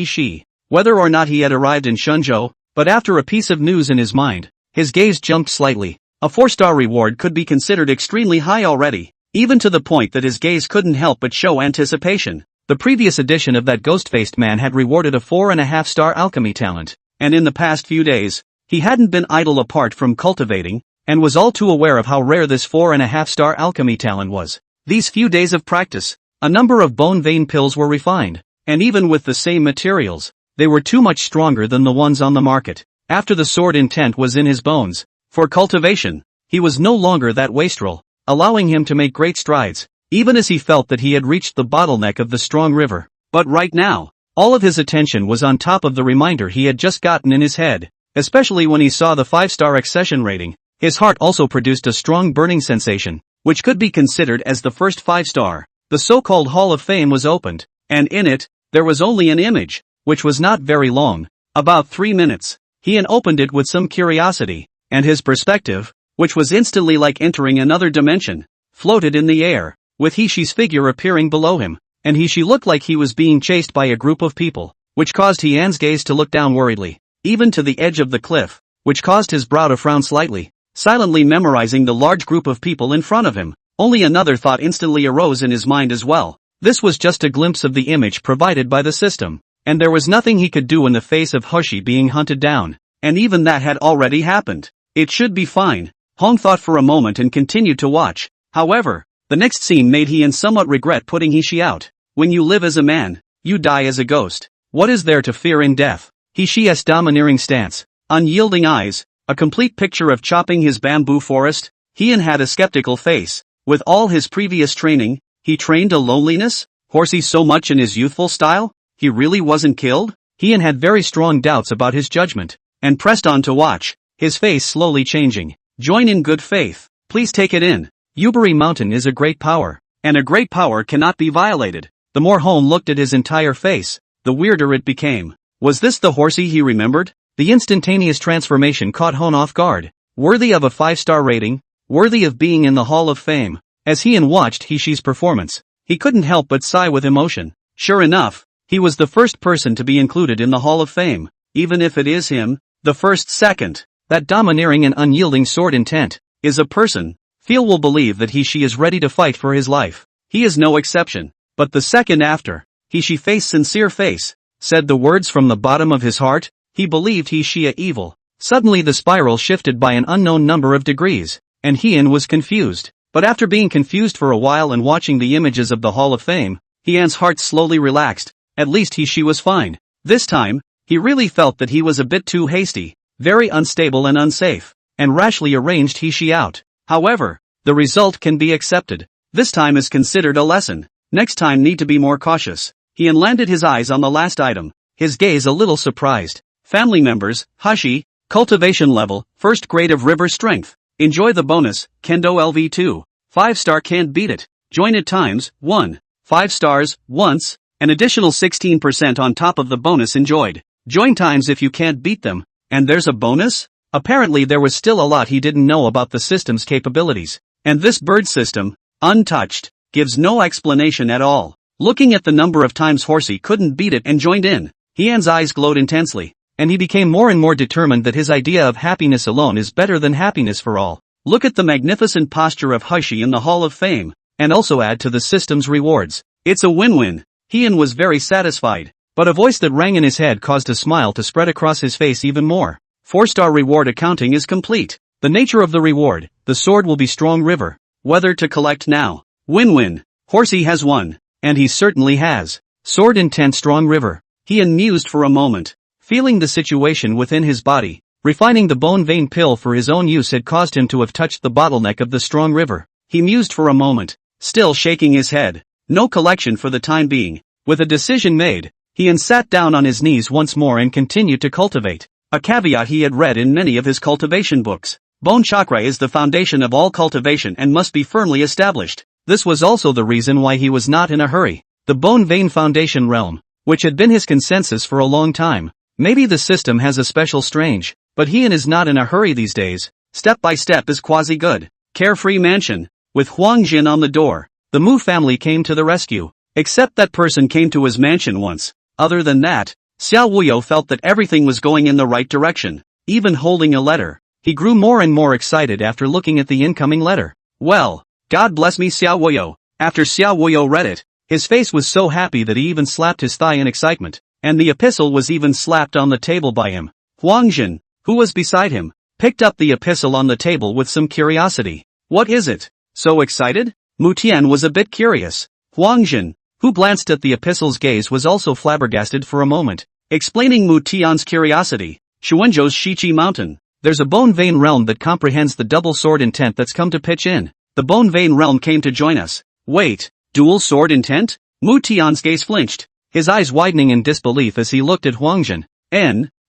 whether or not he had arrived in Shunzhou, but after a piece of news in his mind, his gaze jumped slightly. A 4-star reward could be considered extremely high already, even to the point that his gaze couldn't help but show anticipation. The previous edition of that ghost-faced man had rewarded a 4.5-star alchemy talent, and in the past few days, he hadn't been idle apart from cultivating, and was all too aware of how rare this 4.5-star alchemy talent was. These few days of practice, a number of bone vein pills were refined, and even with the same materials, they were too much stronger than the ones on the market. After the sword intent was in his bones, for cultivation, he was no longer that wastrel, allowing him to make great strides, even as he felt that he had reached the bottleneck of the strong river. But right now, all of his attention was on top of the reminder he had just gotten in his head, especially when he saw the 5-star accession rating. His heart also produced a strong burning sensation, which could be considered as the first 5-star. The so-called Hall of Fame was opened, and in it, there was only an image, which was not very long, about 3 minutes. Heian opened it with some curiosity, and his perspective, which was instantly like entering another dimension, floated in the air, with Hishi's figure appearing below him, and Hishi looked like he was being chased by a group of people, which caused Heian's gaze to look down worriedly, even to the edge of the cliff, which caused his brow to frown slightly, silently memorizing the large group of people in front of him. Only another thought instantly arose in his mind as well. This was just a glimpse of the image provided by the system, and there was nothing he could do in the face of Hoshi being hunted down, and even that had already happened. It should be fine, Hong thought for a moment and continued to watch. However, the next scene made Heian somewhat regret putting Hishi out. When you live as a man, you die as a ghost. What is there to fear in death? Hishi's domineering stance, unyielding eyes, a complete picture of chopping his bamboo forest. Heian had a skeptical face. With all his previous training, he trained a loneliness? Horsey so much in his youthful style? He really wasn't killed? Heian had very strong doubts about his judgment, and pressed on to watch, his face slowly changing. Join in good faith. Please take it in. Yubari Mountain is a great power, and a great power cannot be violated. The more Hone looked at his entire face, the weirder it became. Was this the Horsey he remembered? The instantaneous transformation caught Hone off guard. Worthy of a 5-star rating? Worthy of being in the Hall of Fame? As Heian watched Hishi's performance, he couldn't help but sigh with emotion. Sure enough, he was the first person to be included in the Hall of Fame, even if it is him, the first second. That domineering and unyielding sword intent, is a person. Feel will believe that Hishi is ready to fight for his life. He is no exception. But the second after, Hishi faced sincere face, said the words from the bottom of his heart, he believed Hishi evil. Suddenly the spiral shifted by an unknown number of degrees, and Heian was confused. But after being confused for a while and watching the images of the Hall of Fame, Heian's heart slowly relaxed. At least Hishi was fine. This time, he really felt that he was a bit too hasty, very unstable and unsafe, and rashly arranged Hishi out. However, the result can be accepted. This time is considered a lesson. Next time need to be more cautious. Heian landed his eyes on the last item, his gaze a little surprised. Family members, Hashi, cultivation level, first grade of river strength. Enjoy the bonus, Kendo LV2. 5-star can't beat it. Join it times 1. 5 stars, once, an additional 16% on top of the bonus enjoyed. Join times if you can't beat them. And there's a bonus? Apparently there was still a lot he didn't know about the system's capabilities. And this bird system, untouched, gives no explanation at all. Looking at the number of times Horsey couldn't beat it and joined in, Heian's eyes glowed intensely, and he became more and more determined that his idea of happiness alone is better than happiness for all. Look at the magnificent posture of Hishi in the Hall of Fame, and also add to the system's rewards. It's a win-win. Heian was very satisfied, but a voice that rang in his head caused a smile to spread across his face even more. 4-star reward accounting is complete. The nature of the reward, the sword will be strong river. Whether to collect now. Win-win. Horsey has won, and he certainly has. Sword intent strong river. Heian mused for a moment, feeling the situation within his body. Refining the bone vein pill for his own use had caused him to have touched the bottleneck of the strong river. He mused for a moment, still shaking his head. No collection for the time being. With a decision made, Heian sat down on his knees once more and continued to cultivate. a caveat he had read in many of his cultivation books. Bone chakra is the foundation of all cultivation and must be firmly established. This was also the reason why he was not in a hurry. The bone vein foundation realm, which had been his consensus for a long time. Maybe the system has a special strange, but he is not in a hurry these days. Step by step is quasi-good. Carefree mansion. With Huang Jin on the door, the Mu family came to the rescue. Except that person came to his mansion once. Other than that, Xiao Wuyo felt that everything was going in the right direction. Even holding a letter, he grew more and more excited after looking at the incoming letter. Well, God bless me Xiao Wuyo. After Xiao Wuyo read it, his face was so happy that he even slapped his thigh in excitement, and the epistle was even slapped on the table by him. Huang Jin, who was beside him, picked up the epistle on the table with some curiosity. What is it? So excited? Mu Tian was a bit curious. Huang Jin, who glanced at the epistle's gaze, was also flabbergasted for a moment. Explaining Mu Tian's curiosity, Xuanzhou's Shiqi Mountain. There's a bone vein realm that comprehends the double sword intent that's come to pitch in. The bone vein realm came to join us. Wait, dual sword intent? Mu Tian's gaze flinched, his eyes widening in disbelief as he looked at Huang Jin.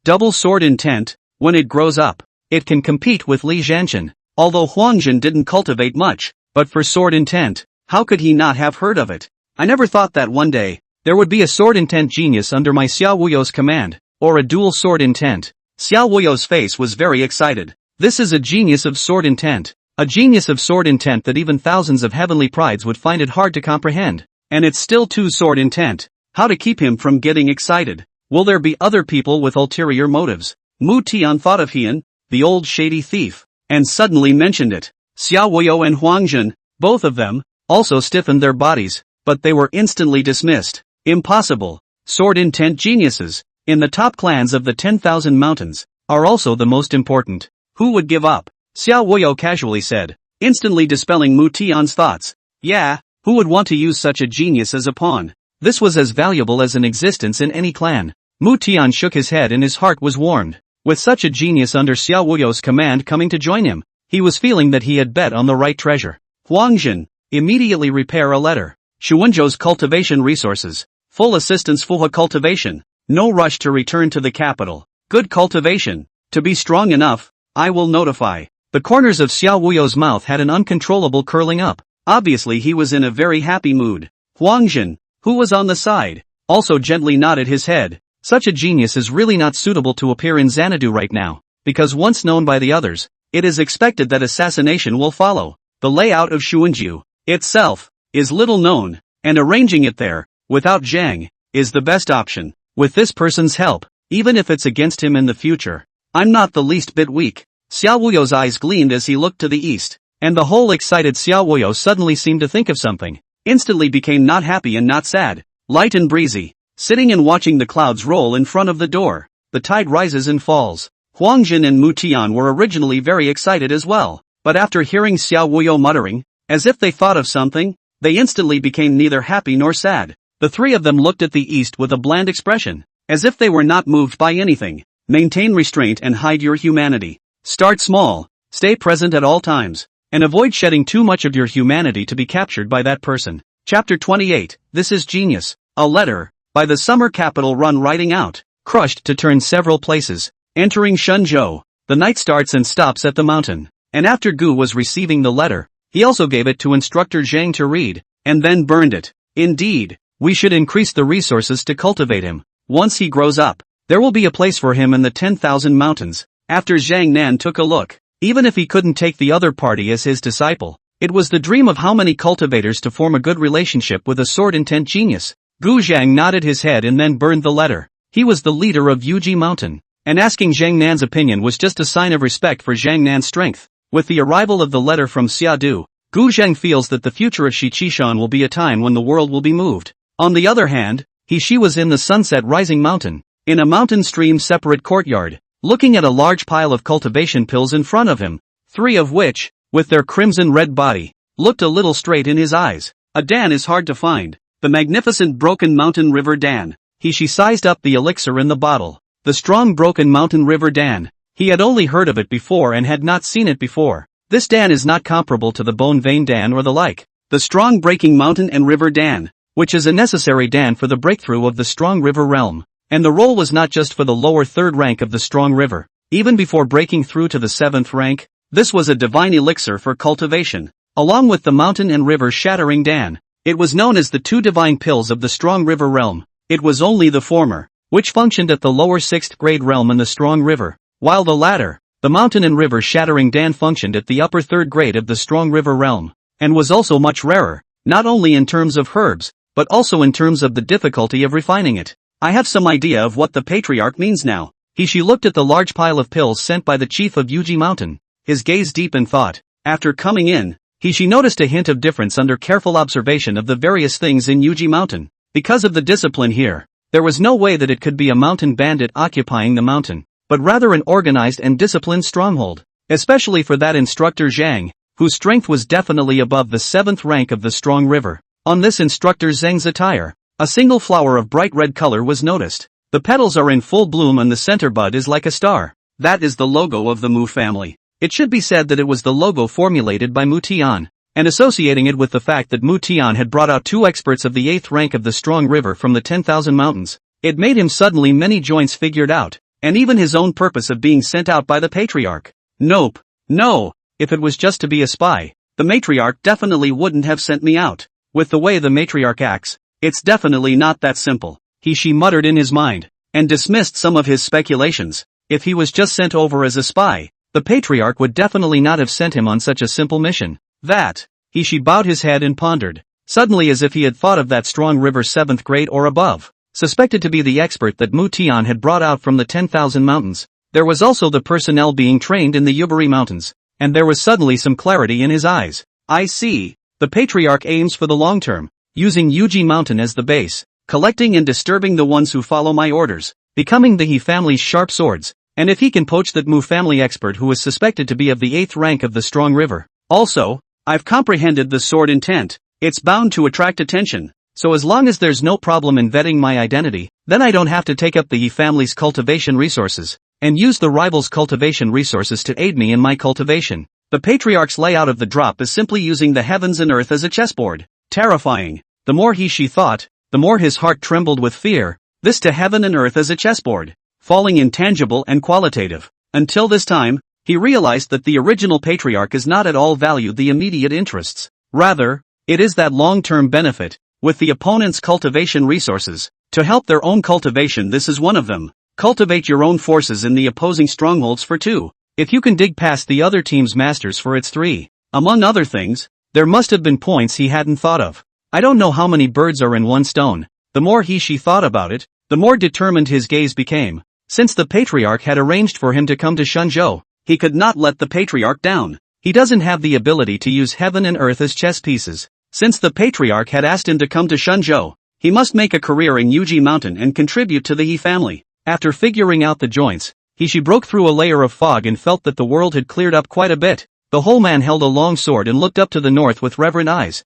Double sword intent, when it grows up, it can compete with Li Zhanshan. Although Huang Jin didn't cultivate much, but for sword intent, how could he not have heard of it? I never thought that one day, there would be a sword intent genius under my Xiao Wuyo's command, or a dual sword intent. Xiao Wuyo's face was very excited. This is a genius of sword intent. A genius of sword intent that even thousands of heavenly prides would find it hard to comprehend. And it's still two sword intent. How to keep him from getting excited? Will there be other people with ulterior motives? Mu Tian thought of Hian, the old shady thief, and suddenly mentioned it. Xiao Wuyo and Huang Jin, both of them, also stiffened their bodies, but they were instantly dismissed. Impossible. Sword intent geniuses, in the top clans of the 10,000 mountains, are also the most important. Who would give up? Xiao Wuyo casually said, instantly dispelling Mu Tian's thoughts. Yeah, who would want to use such a genius as a pawn? This was as valuable as an existence in any clan. Mu Tian shook his head and his heart was warmed. With such a genius under Xiao Wuyo's command coming to join him, he was feeling that he had bet on the right treasure. Huang Jin, immediately repair a letter. Xuanzhou's cultivation resources. Full assistance Fuha cultivation. No rush to return to the capital. Good cultivation. To be strong enough, I will notify. The corners of Xiao Wuyo's mouth had an uncontrollable curling up. Obviously he was in a very happy mood. Huang Jin, who was on the side, also gently nodded his head. Such a genius is really not suitable to appear in Xanadu right now, because once known by the others, it is expected that assassination will follow. The layout of Xuanzhou itself is little known, and arranging it there, without Zhang, is the best option. With this person's help, even if it's against him in the future, I'm not the least bit weak. Xiao Wuyo's eyes gleamed as he looked to the east, and the whole excited Xiao Wuyo suddenly seemed to think of something, instantly became not happy and not sad, light and breezy, sitting and watching the clouds roll in front of the door. The tide rises and falls. Huang Jin and Mu Tian were originally very excited as well, but after hearing Xiao Wuyo muttering, as if they thought of something, they instantly became neither happy nor sad. The three of them looked at the east with a bland expression, as if they were not moved by anything. Maintain restraint and hide your humanity. Start small, stay present at all times, and avoid shedding too much of your humanity to be captured by that person. Chapter 28, This is Genius. A letter, by the summer capital run riding out, crushed to turn several places. Entering Shenzhou, the night starts and stops at the mountain, and after Gu was receiving the letter, he also gave it to instructor Zhang to read, and then burned it. Indeed, we should increase the resources to cultivate him. Once he grows up, there will be a place for him in the 10,000 mountains. After Zhang Nan took a look, even if he couldn't take the other party as his disciple, it was the dream of how many cultivators to form a good relationship with a sword intent genius. Gu Zhang nodded his head and then burned the letter. He was the leader of Yuji Mountain, and asking Zhang Nan's opinion was just a sign of respect for Zhang Nan's strength. With the arrival of the letter from Xiadu, Gu Zhang feels that the future of Shichishan will be a time when the world will be moved. On the other hand, she was in the sunset rising mountain, in a mountain stream separate courtyard, looking at a large pile of cultivation pills in front of him, three of which, with their crimson red body, looked a little straight in his eyes. A Dan is hard to find. The magnificent Broken Mountain River Dan. She sized up the elixir in the bottle. The strong Broken Mountain River Dan. He had only heard of it before and had not seen it before. This Dan is not comparable to the Bone Vein Dan or the like. The strong Breaking Mountain and River Dan, which is a necessary Dan for the breakthrough of the strong river realm. And the role was not just for the lower third rank of the strong river. Even before breaking through to the 7th rank, this was a divine elixir for cultivation. Along with the mountain and river shattering Dan, it was known as the 2 divine pills of the strong river realm. It was only the former, which functioned at the lower 6th grade realm in the strong river, while the latter, the mountain and river shattering Dan, functioned at the upper 3rd grade of the strong river realm, and was also much rarer, not only in terms of herbs, but also in terms of the difficulty of refining it. I have some idea of what the patriarch means now. She looked at the large pile of pills sent by the chief of Yuji Mountain, his gaze deep in thought. After coming in, she noticed a hint of difference under careful observation of the various things in Yuji Mountain. Because of the discipline here, there was no way that it could be a mountain bandit occupying the mountain, but rather an organized and disciplined stronghold. Especially for that instructor Zhang, whose strength was definitely above the 7th rank of the strong river. On this instructor Zhang's attire, a single flower of bright red color was noticed. The petals are in full bloom and the center bud is like a star. That is the logo of the Mu family. It should be said that it was the logo formulated by Mu Tian, and associating it with the fact that Mu Tian had brought out 2 experts of the 8th rank of the strong river from the 10,000 mountains. It made him suddenly many joints figured out, and even his own purpose of being sent out by the patriarch. Nope. No. If it was just to be a spy, the matriarch definitely wouldn't have sent me out. With the way the matriarch acts, it's definitely not that simple. She muttered in his mind, and dismissed some of his speculations. If he was just sent over as a spy, the patriarch would definitely not have sent him on such a simple mission. That. She bowed his head and pondered. Suddenly, as if he had thought of that strong river 7th grade or above, suspected to be the expert that Mu Tian had brought out from the 10,000 mountains. There was also the personnel being trained in the Yubari mountains, and there was suddenly some clarity in his eyes. I see. The patriarch aims for the long term, using Yuji Mountain as the base, collecting and disturbing the ones who follow my orders, becoming the He family's sharp swords, and if he can poach that Mu family expert who is suspected to be of the 8th rank of the strong river. Also, I've comprehended the sword intent. It's bound to attract attention, so as long as there's no problem in vetting my identity, then I don't have to take up the He family's cultivation resources, and use the rival's cultivation resources to aid me in my cultivation. The patriarch's layout of the drop is simply using the heavens and earth as a chessboard. Terrifying. The more she thought, the more his heart trembled with fear. This to heaven and earth as a chessboard, falling intangible and qualitative. Until this time, he realized that the original patriarch is not at all valued the immediate interests. Rather, it is that long-term benefit, with the opponent's cultivation resources, to help their own cultivation. This is one of them. Cultivate your own forces in the opposing strongholds for 2. If you can dig past the other team's masters for its 3. Among other things, there must have been points he hadn't thought of. I don't know how many birds are in one stone. The more she thought about it, the more determined his gaze became. Since the patriarch had arranged for him to come to Shenzhou, he could not let the patriarch down. He doesn't have the ability to use heaven and earth as chess pieces. Since the patriarch had asked him to come to Shenzhou, he must make a career in Yuji Mountain and contribute to the He family. After figuring out the joints, she broke through a layer of fog and felt that the world had cleared up quite a bit. The whole man held a long sword and looked up to the north with reverent eyes.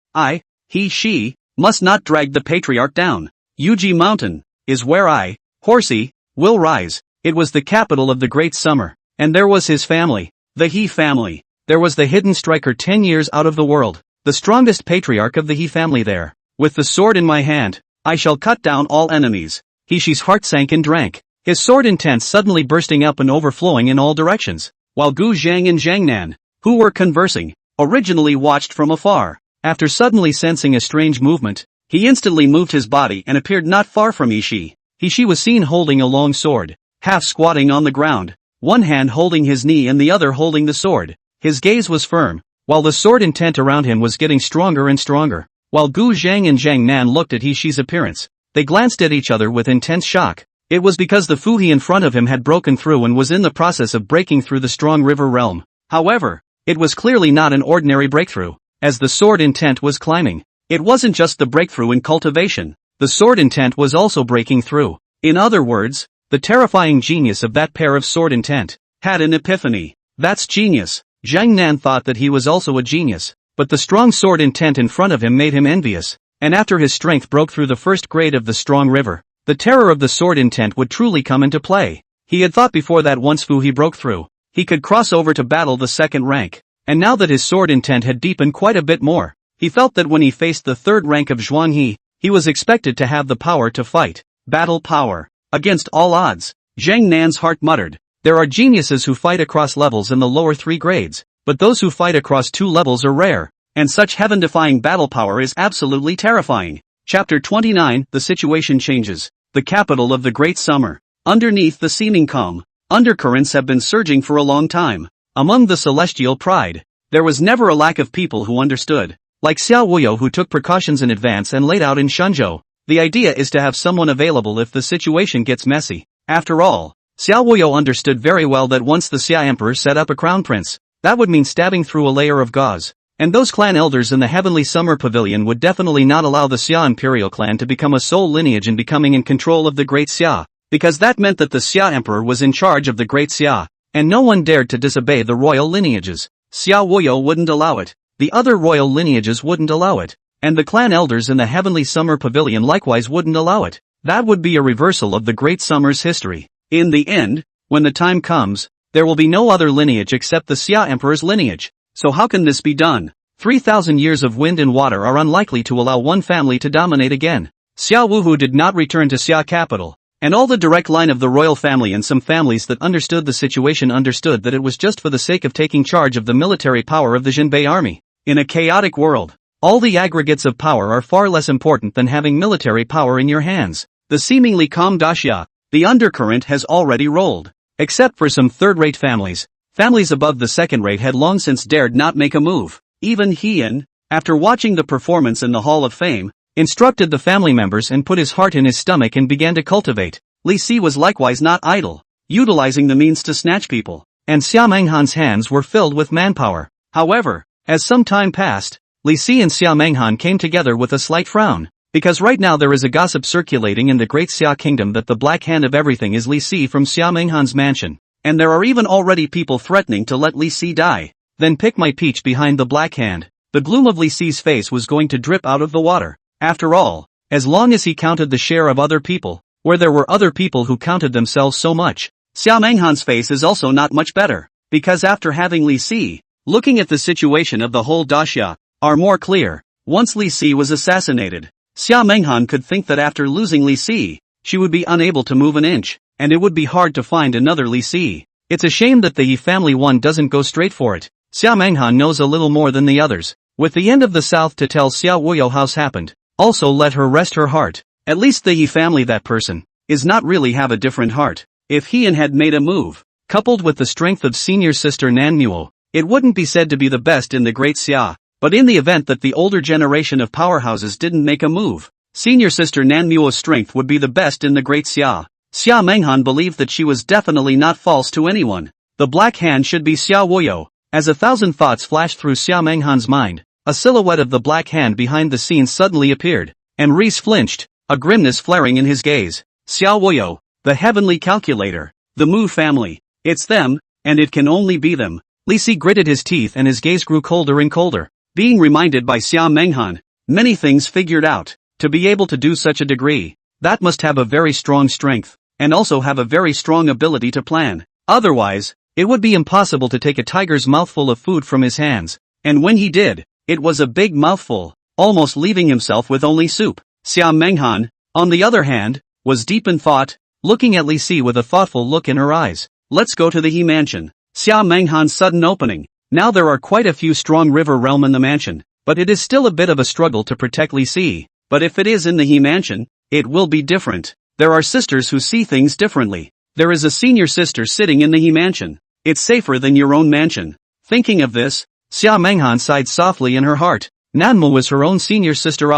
She must not drag the patriarch down. Yuji Mountain is where I, Horsey, will rise. It was the capital of the Great Summer, and there was his family, the He family. There was the hidden striker 10 years out of the world, the strongest patriarch of the He family there. With the sword in my hand, I shall cut down all enemies. She's heart sank and drank, his sword intent suddenly bursting up and overflowing in all directions, while Gu Zhang and Zhang Nan, who were conversing, originally watched from afar. After suddenly sensing a strange movement, he instantly moved his body and appeared not far from Ishii. Ishii was seen holding a long sword, half squatting on the ground, one hand holding his knee and the other holding the sword. His gaze was firm, while the sword intent around him was getting stronger and stronger. While Gu Zhang and Zhang Nan looked at Ishii's appearance, they glanced at each other with intense shock. It was because the Fuhi in front of him had broken through and was in the process of breaking through the strong river realm. However, it was clearly not an ordinary breakthrough. As the sword intent was climbing, it wasn't just the breakthrough in cultivation, the sword intent was also breaking through. In other words, the terrifying genius of that pair of sword intent had an epiphany. That's genius. Zhang Nan thought that he was also a genius, but the strong sword intent in front of him made him envious, and after his strength broke through the 1st grade of the strong river, the terror of the sword intent would truly come into play. He had thought before that once Fuhi broke through, he could cross over to battle the 2nd rank. And now that his sword intent had deepened quite a bit more, he felt that when he faced the 3rd rank of Zhuanghe, he was expected to have the power to fight. Battle power. Against all odds, Zhang Nan's heart muttered. There are geniuses who fight across levels in the lower 3 grades, but those who fight across 2 levels are rare, and such heaven-defying battle power is absolutely terrifying. Chapter 29, The situation changes. The capital of the Great Summer. Underneath the seeming calm, undercurrents have been surging for a long time. Among the celestial pride, there was never a lack of people who understood. Like Xiao Wuyo, who took precautions in advance and laid out in Shenzhou. The idea is to have someone available if the situation gets messy. After all, Xiao Wuyo understood very well that once the Xia Emperor set up a crown prince, that would mean stabbing through a layer of gauze. And those clan elders in the Heavenly Summer Pavilion would definitely not allow the Xia Imperial clan to become a sole lineage in becoming in control of the Great Xia, because that meant that the Xia Emperor was in charge of the Great Xia, and no one dared to disobey the royal lineages. Xiao Wuyo wouldn't allow it, the other royal lineages wouldn't allow it, and the clan elders in the Heavenly Summer Pavilion likewise wouldn't allow it. That would be a reversal of the Great Summer's history. In the end, when the time comes, there will be no other lineage except the Xia Emperor's lineage. So how can this be done? 3,000 years of wind and water are unlikely to allow one family to dominate again. Xiao Wuhu did not return to Xia capital, and all the direct line of the royal family and some families that understood the situation understood that it was just for the sake of taking charge of the military power of the Jinbei army. In a chaotic world, all the aggregates of power are far less important than having military power in your hands. The seemingly calm daxia, the undercurrent has already rolled. Except for some third-rate families, families above the second-rate had long since dared not make a move. Even Heian, after watching the performance in the Hall of Fame, instructed the family members and put his heart in his stomach and began to cultivate. Li Si was likewise not idle, utilizing the means to snatch people, and Xia Menghan's hands were filled with manpower. However, as some time passed, Li Si and Xia Menghan came together with a slight frown, because right now there is a gossip circulating in the Great Xia Kingdom that the Black Hand of everything is Li Si from Xia Menghan's mansion, and there are even already people threatening to let Li Si die. Then pick my peach behind the Black Hand. The gloom of Li Si's face was going to drip out of the water. After all, as long as he counted the share of other people, where there were other people who counted themselves so much, Xia Menghan's face is also not much better, because after having Li Si, looking at the situation of the whole daxia, are more clear. Once Li Si was assassinated, Xia Menghan could think that after losing Li Si, she would be unable to move an inch, and it would be hard to find another Li Si. It's a shame that the Yi family one doesn't go straight for it. Xia Menghan knows a little more than the others. With the end of the south to tell Xiao Wuyo how's happened, also let her rest her heart. At least the Yi family, that person, is not really have a different heart. If Heian had made a move, coupled with the strength of senior sister Nanmuo, it wouldn't be said to be the best in the Great Xia. But in the event that the older generation of powerhouses didn't make a move, senior sister Nanmuo's strength would be the best in the Great Xia. Xia Menghan believed that she was definitely not false to anyone. The Black Hand should be Xiao Wuyo. As 1,000 thoughts flashed through Xia Menghan's mind, a silhouette of the Black Hand behind the scenes suddenly appeared, and Reese flinched, a grimness flaring in his gaze. Xiao Wuyo, the heavenly calculator, the Mu family, it's them, and it can only be them. Li Si gritted his teeth and his gaze grew colder and colder. Being reminded by Xia Menghan, many things figured out. To be able to do such a degree, that must have a very strong strength, and also have a very strong ability to plan. Otherwise, it would be impossible to take a tiger's mouthful of food from his hands, and when he did, it was a big mouthful, almost leaving himself with only soup. Xia Menghan, on the other hand, was deep in thought, looking at Li Si with a thoughtful look in her eyes. Let's go to the He mansion. Xia Menghan's sudden opening. Now there are quite a few strong river realm in the mansion, but it is still a bit of a struggle to protect Li Si. But if it is in the He mansion, it will be different. There are sisters who see things differently. There is a senior sister sitting in the He mansion. It's safer than your own mansion. Thinking of this, Xia Menghan sighed softly in her heart. Nanmu was her own senior sister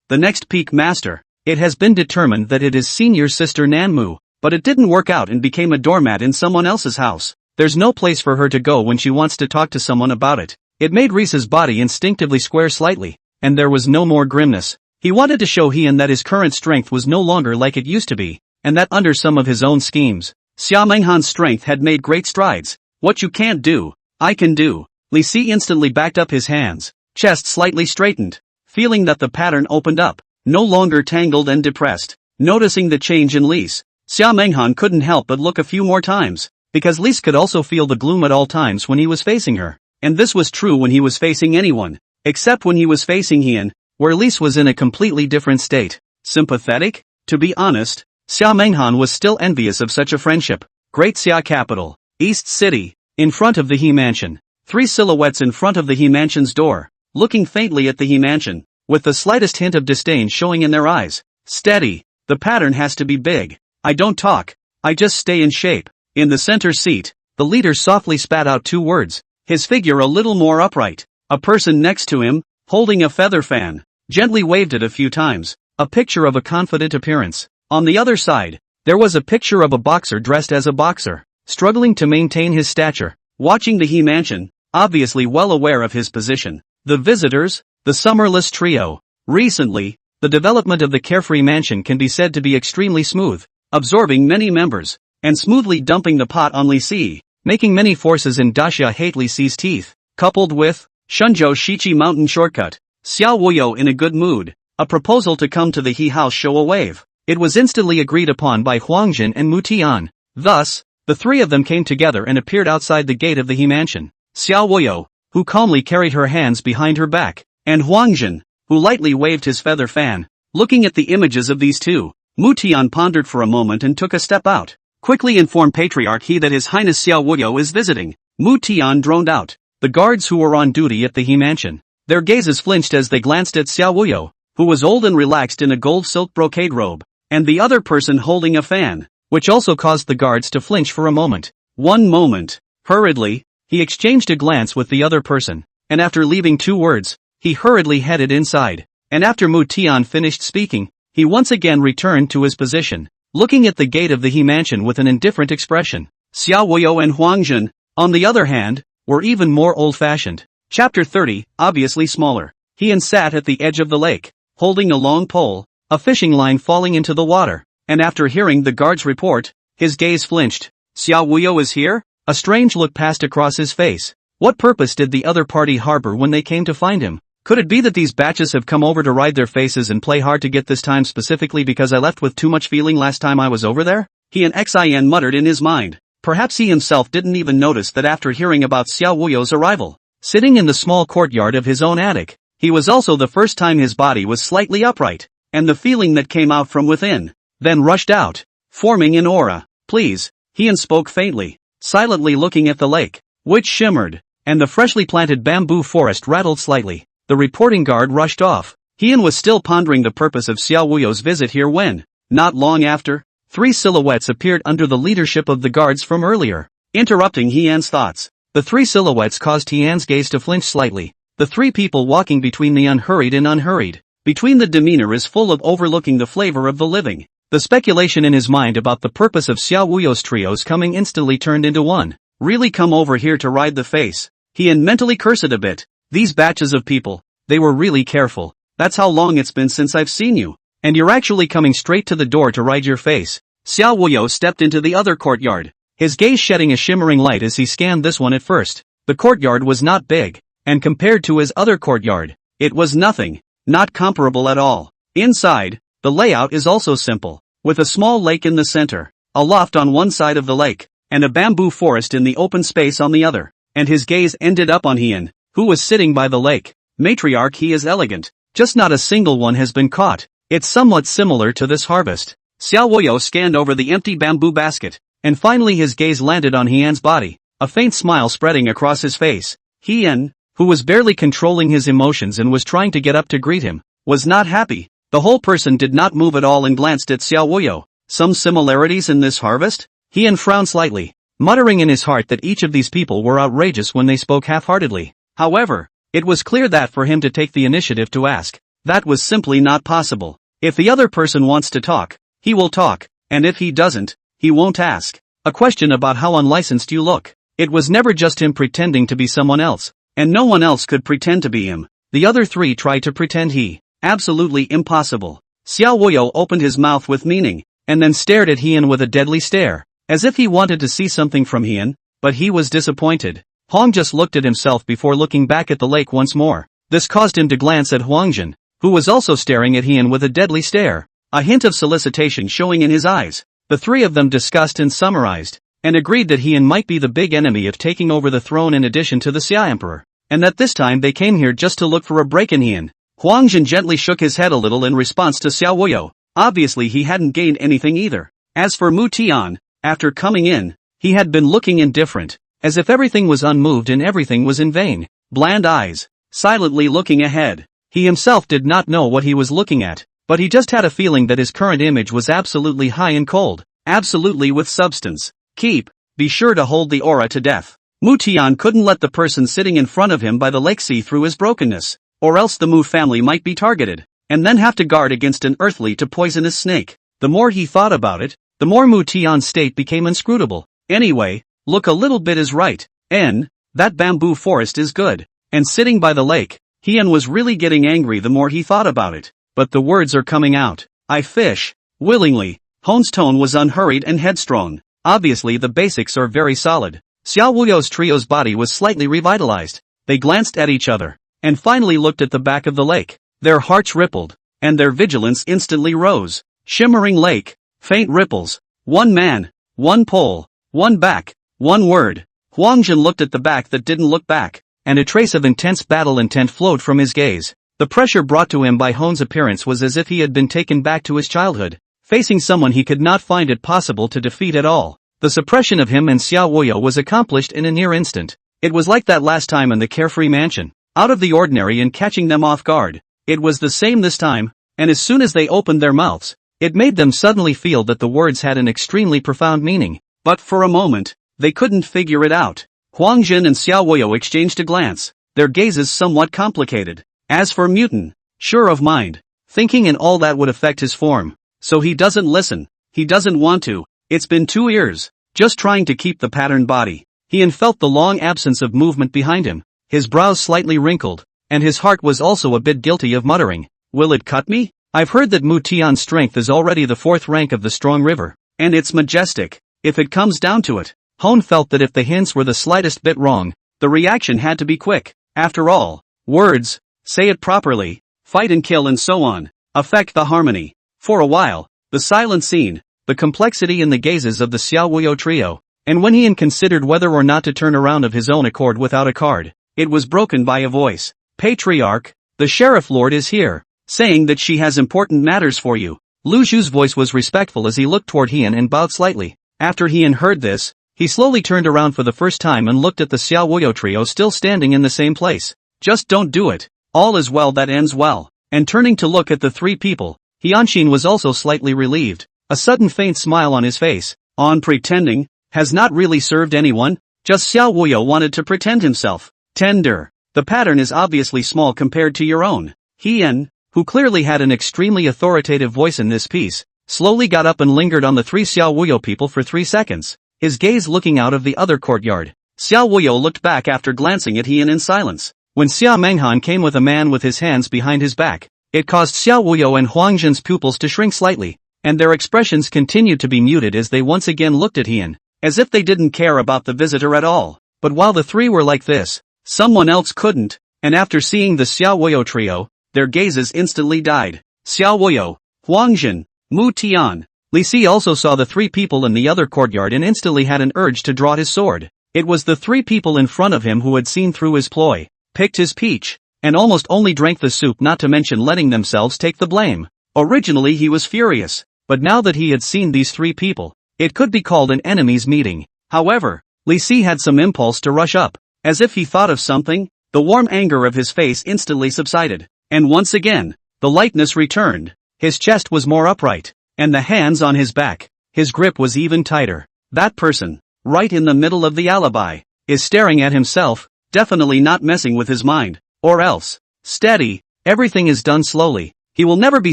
the next peak master. It has been determined that it is senior sister Nanmu, but it didn't work out and became a doormat in someone else's house. There's no place for her to go when she wants to talk to someone about it. It made Reese's body instinctively square slightly, and there was no more grimness. He wanted to show Heian that his current strength was no longer like it used to be, and that under some of his own schemes, Xia Menghan's strength had made great strides. What you can't do, I can do. Li Si instantly backed up his hands, chest slightly straightened, feeling that the pattern opened up, no longer tangled and depressed. Noticing the change in Lise, Xia Menghan couldn't help but look a few more times, because Lise could also feel the gloom at all times when he was facing her, and this was true when he was facing anyone, except when he was facing Heian, where Lise was in a completely different state. Sympathetic? To be honest, Xia Menghan was still envious of such a friendship. Great Xia capital, East City. In front of the He Mansion. 3 silhouettes in front of the He Mansion's door, looking faintly at the He Mansion, with the slightest hint of disdain showing in their eyes. Steady. The pattern has to be big. I don't talk. I just stay in shape. In the center seat, the leader softly spat out 2 words, his figure a little more upright. A person next to him, holding a feather fan, gently waved it a few times, a picture of a confident appearance. On the other side, there was a picture of a boxer dressed as a boxer, struggling to maintain his stature, watching the He Mansion, obviously well aware of his position. The visitors, the summerless trio. Recently, the development of the carefree mansion can be said to be extremely smooth, absorbing many members, and smoothly dumping the pot on Li Si, making many forces in Daxia hate Li Si's teeth, coupled with Shenzhou Shichi mountain shortcut, Xiao Wuyo in a good mood, a proposal to come to the He house show a wave. It was instantly agreed upon by Huangjin and Mu Tian. Thus, the 3 of them came together and appeared outside the gate of the He Mansion. Xiao Wuyo, who calmly carried her hands behind her back, and Huangjin, who lightly waved his feather fan. Looking at the images of these 2, Mu Tian pondered for a moment and took a step out. Quickly inform Patriarch He that His Highness Xiao Wuyo is visiting. Mu Tian droned out. The guards who were on duty at the He Mansion, their gazes flinched as they glanced at Xiao Wuyo, who was old and relaxed in a gold silk brocade robe, and the other person holding a fan, which also caused the guards to flinch for a moment. One moment. Hurriedly, he exchanged a glance with the other person, and after leaving 2 words, he hurriedly headed inside. And after Mu Tian finished speaking, he once again returned to his position, looking at the gate of the He Mansion with an indifferent expression. Xiao Wuyo and Huangjin, on the other hand, were even more old-fashioned. Chapter 30, obviously smaller. He sat at the edge of the lake, holding a long pole, a fishing line falling into the water, and after hearing the guard's report, his gaze flinched. Xiao Wuyo is here? A strange look passed across his face. What purpose did the other party harbor when they came to find him? Could it be that these batches have come over to ride their faces and play hard to get this time specifically because I left with too much feeling last time I was over there? He and Xin muttered in his mind. Perhaps he himself didn't even notice that after hearing about Xiao Wuyo's arrival, sitting in the small courtyard of his own attic, he was also the first time his body was slightly upright, and the feeling that came out from within, then rushed out, forming an aura. Please, Hien spoke faintly, silently looking at the lake, which shimmered, and the freshly planted bamboo forest rattled slightly. The reporting guard rushed off. Hien was still pondering the purpose of Xiao Wuyo's visit here when, not long after, 3 silhouettes appeared under the leadership of the guards from earlier, interrupting Hien's thoughts. The 3 silhouettes caused Hien's gaze to flinch slightly. The 3 people walking between the unhurried and unhurried. Between the demeanor is full of overlooking the flavor of the living. The speculation in his mind about the purpose of Xiao Wuyo's trios coming instantly turned into one. Really come over here to ride the face. Hien mentally cursed a bit. These batches of people, they were really careful. That's how long it's been since I've seen you. And you're actually coming straight to the door to ride your face. Xiao Wuyo stepped into the other courtyard, his gaze shedding a shimmering light as he scanned this one at first. The courtyard was not big, and compared to his other courtyard, it was nothing, not comparable at all. Inside, the layout is also simple, with a small lake in the center, a loft on one side of the lake, and a bamboo forest in the open space on the other. And his gaze ended up on Hien, who was sitting by the lake. Matriarch, he is elegant, just not a single one has been caught. It's somewhat similar to this harvest. Xiao Wuyo scanned over the empty bamboo basket, and finally his gaze landed on Hien's body, a faint smile spreading across his face. Hien, who was barely controlling his emotions and was trying to get up to greet him, was not happy. The whole person did not move at all and glanced at Xiao Wuyo. Some similarities in this harvest? Hien frowned slightly, muttering in his heart that each of these people were outrageous when they spoke half-heartedly. However, it was clear that for him to take the initiative to ask, that was simply not possible. If the other person wants to talk, he will talk, and if he doesn't, he won't ask. A question about how unlicensed you look. It was never just him pretending to be someone else, and no one else could pretend to be him. The other 3 tried to pretend he. Absolutely impossible. Xiao Wuyo opened his mouth with meaning, and then stared at Hien with a deadly stare, as if he wanted to see something from Hien, but he was disappointed. Hong just looked at himself before looking back at the lake once more. This caused him to glance at Huangjin, who was also staring at Hien with a deadly stare, a hint of solicitation showing in his eyes. The 3 of them discussed and summarized, and agreed that Hien might be the big enemy of taking over the throne in addition to the Xia Emperor, and that this time they came here just to look for a break in Hien. Huangjin gently shook his head a little in response to Xiao Wuyo. Obviously he hadn't gained anything either. As for Mu Tian, after coming in, he had been looking indifferent, as if everything was unmoved and everything was in vain. Bland eyes, silently looking ahead. He himself did not know what he was looking at, but he just had a feeling that his current image was absolutely high and cold, absolutely with substance. Be sure to hold the aura to death. Mu Tian couldn't let the person sitting in front of him by the lake see through his brokenness, or else the Mu family might be targeted, and then have to guard against an earthly to poisonous snake. The more he thought about it, the more Mu Tian's state became inscrutable. Anyway, look, a little bit is right. That bamboo forest is good. And sitting by the lake, Hien was really getting angry the more he thought about it. But the words are coming out. I fish. Willingly. Hon's tone was unhurried and headstrong. Obviously the basics are very solid. Xiao Wuyo's trio's body was slightly revitalized. They glanced at each other, and finally looked at the back of the lake. Their hearts rippled, and their vigilance instantly rose. Shimmering lake, faint ripples, one man, one pole, one back, one word. Huangjin looked at the back that didn't look back, and a trace of intense battle intent flowed from his gaze. The pressure brought to him by Hon's appearance was as if he had been taken back to his childhood, facing someone he could not find it possible to defeat at all. The suppression of him and Xiao Wuyo was accomplished in a near instant. It was like that last time in the carefree mansion, out of the ordinary and catching them off guard. It was the same this time, and as soon as they opened their mouths, it made them suddenly feel that the words had an extremely profound meaning. But for a moment, they couldn't figure it out. Huangjin and Xiao Wuyo exchanged a glance, their gazes somewhat complicated. As for Mutin, sure of mind, thinking and all that would affect his form. So he doesn't listen, he doesn't want to. It's been 2 years, just trying to keep the patterned body. Hien felt the long absence of movement behind him, his brows slightly wrinkled, and his heart was also a bit guilty of muttering, will it cut me? I've heard that Mu Tian's strength is already the 4th rank of the strong river, and it's majestic, if it comes down to it. Hon felt that if the hints were the slightest bit wrong, the reaction had to be quick. After all, words, say it properly, fight and kill and so on, affect the harmony. For a while, the silent scene, the complexity in the gazes of the Xiao Wuyo trio, and when Hien considered whether or not to turn around of his own accord without a card, it was broken by a voice. Patriarch, the sheriff lord is here, saying that she has important matters for you. Lu Zhu's voice was respectful as he looked toward Hien and bowed slightly. After Hien heard this, he slowly turned around for the first time and looked at the Xiao Wuyo trio still standing in the same place. Just don't do it. All is well that ends well. And turning to look at the 3 people, Hianshin was also slightly relieved. A sudden faint smile on his face. On pretending, has not really served anyone, just Xiao Wuyo wanted to pretend himself. Tender. The pattern is obviously small compared to your own. Hien, who clearly had an extremely authoritative voice in this piece, slowly got up and lingered on the 3 Xiao Wuyo people for 3 seconds, his gaze looking out of the other courtyard. Xiao Wuyo looked back after glancing at Hien in silence. When Xia Menghan came with a man with his hands behind his back, it caused Xiao Wuyo and Huangjin's pupils to shrink slightly, and their expressions continued to be muted as they once again looked at Hien, as if they didn't care about the visitor at all. But while the 3 were like this, someone else couldn't, and after seeing the Xiao Wuyo trio, their gazes instantly died. Xiao Wuyo, Huangjin, Mu Tian. Li Si also saw the 3 people in the other courtyard and instantly had an urge to draw his sword. It was the 3 people in front of him who had seen through his ploy, picked his peach, and almost only drank the soup, not to mention letting themselves take the blame. Originally he was furious, but now that he had seen these 3 people, it could be called an enemies meeting. However, Li Si had some impulse to rush up. As if he thought of something, the warm anger of his face instantly subsided, and once again, the lightness returned. His chest was more upright, and the hands on his back, his grip was even tighter. That person, right in the middle of the alibi, is staring at himself, definitely not messing with his mind, or else. Steady, everything is done slowly. He will never be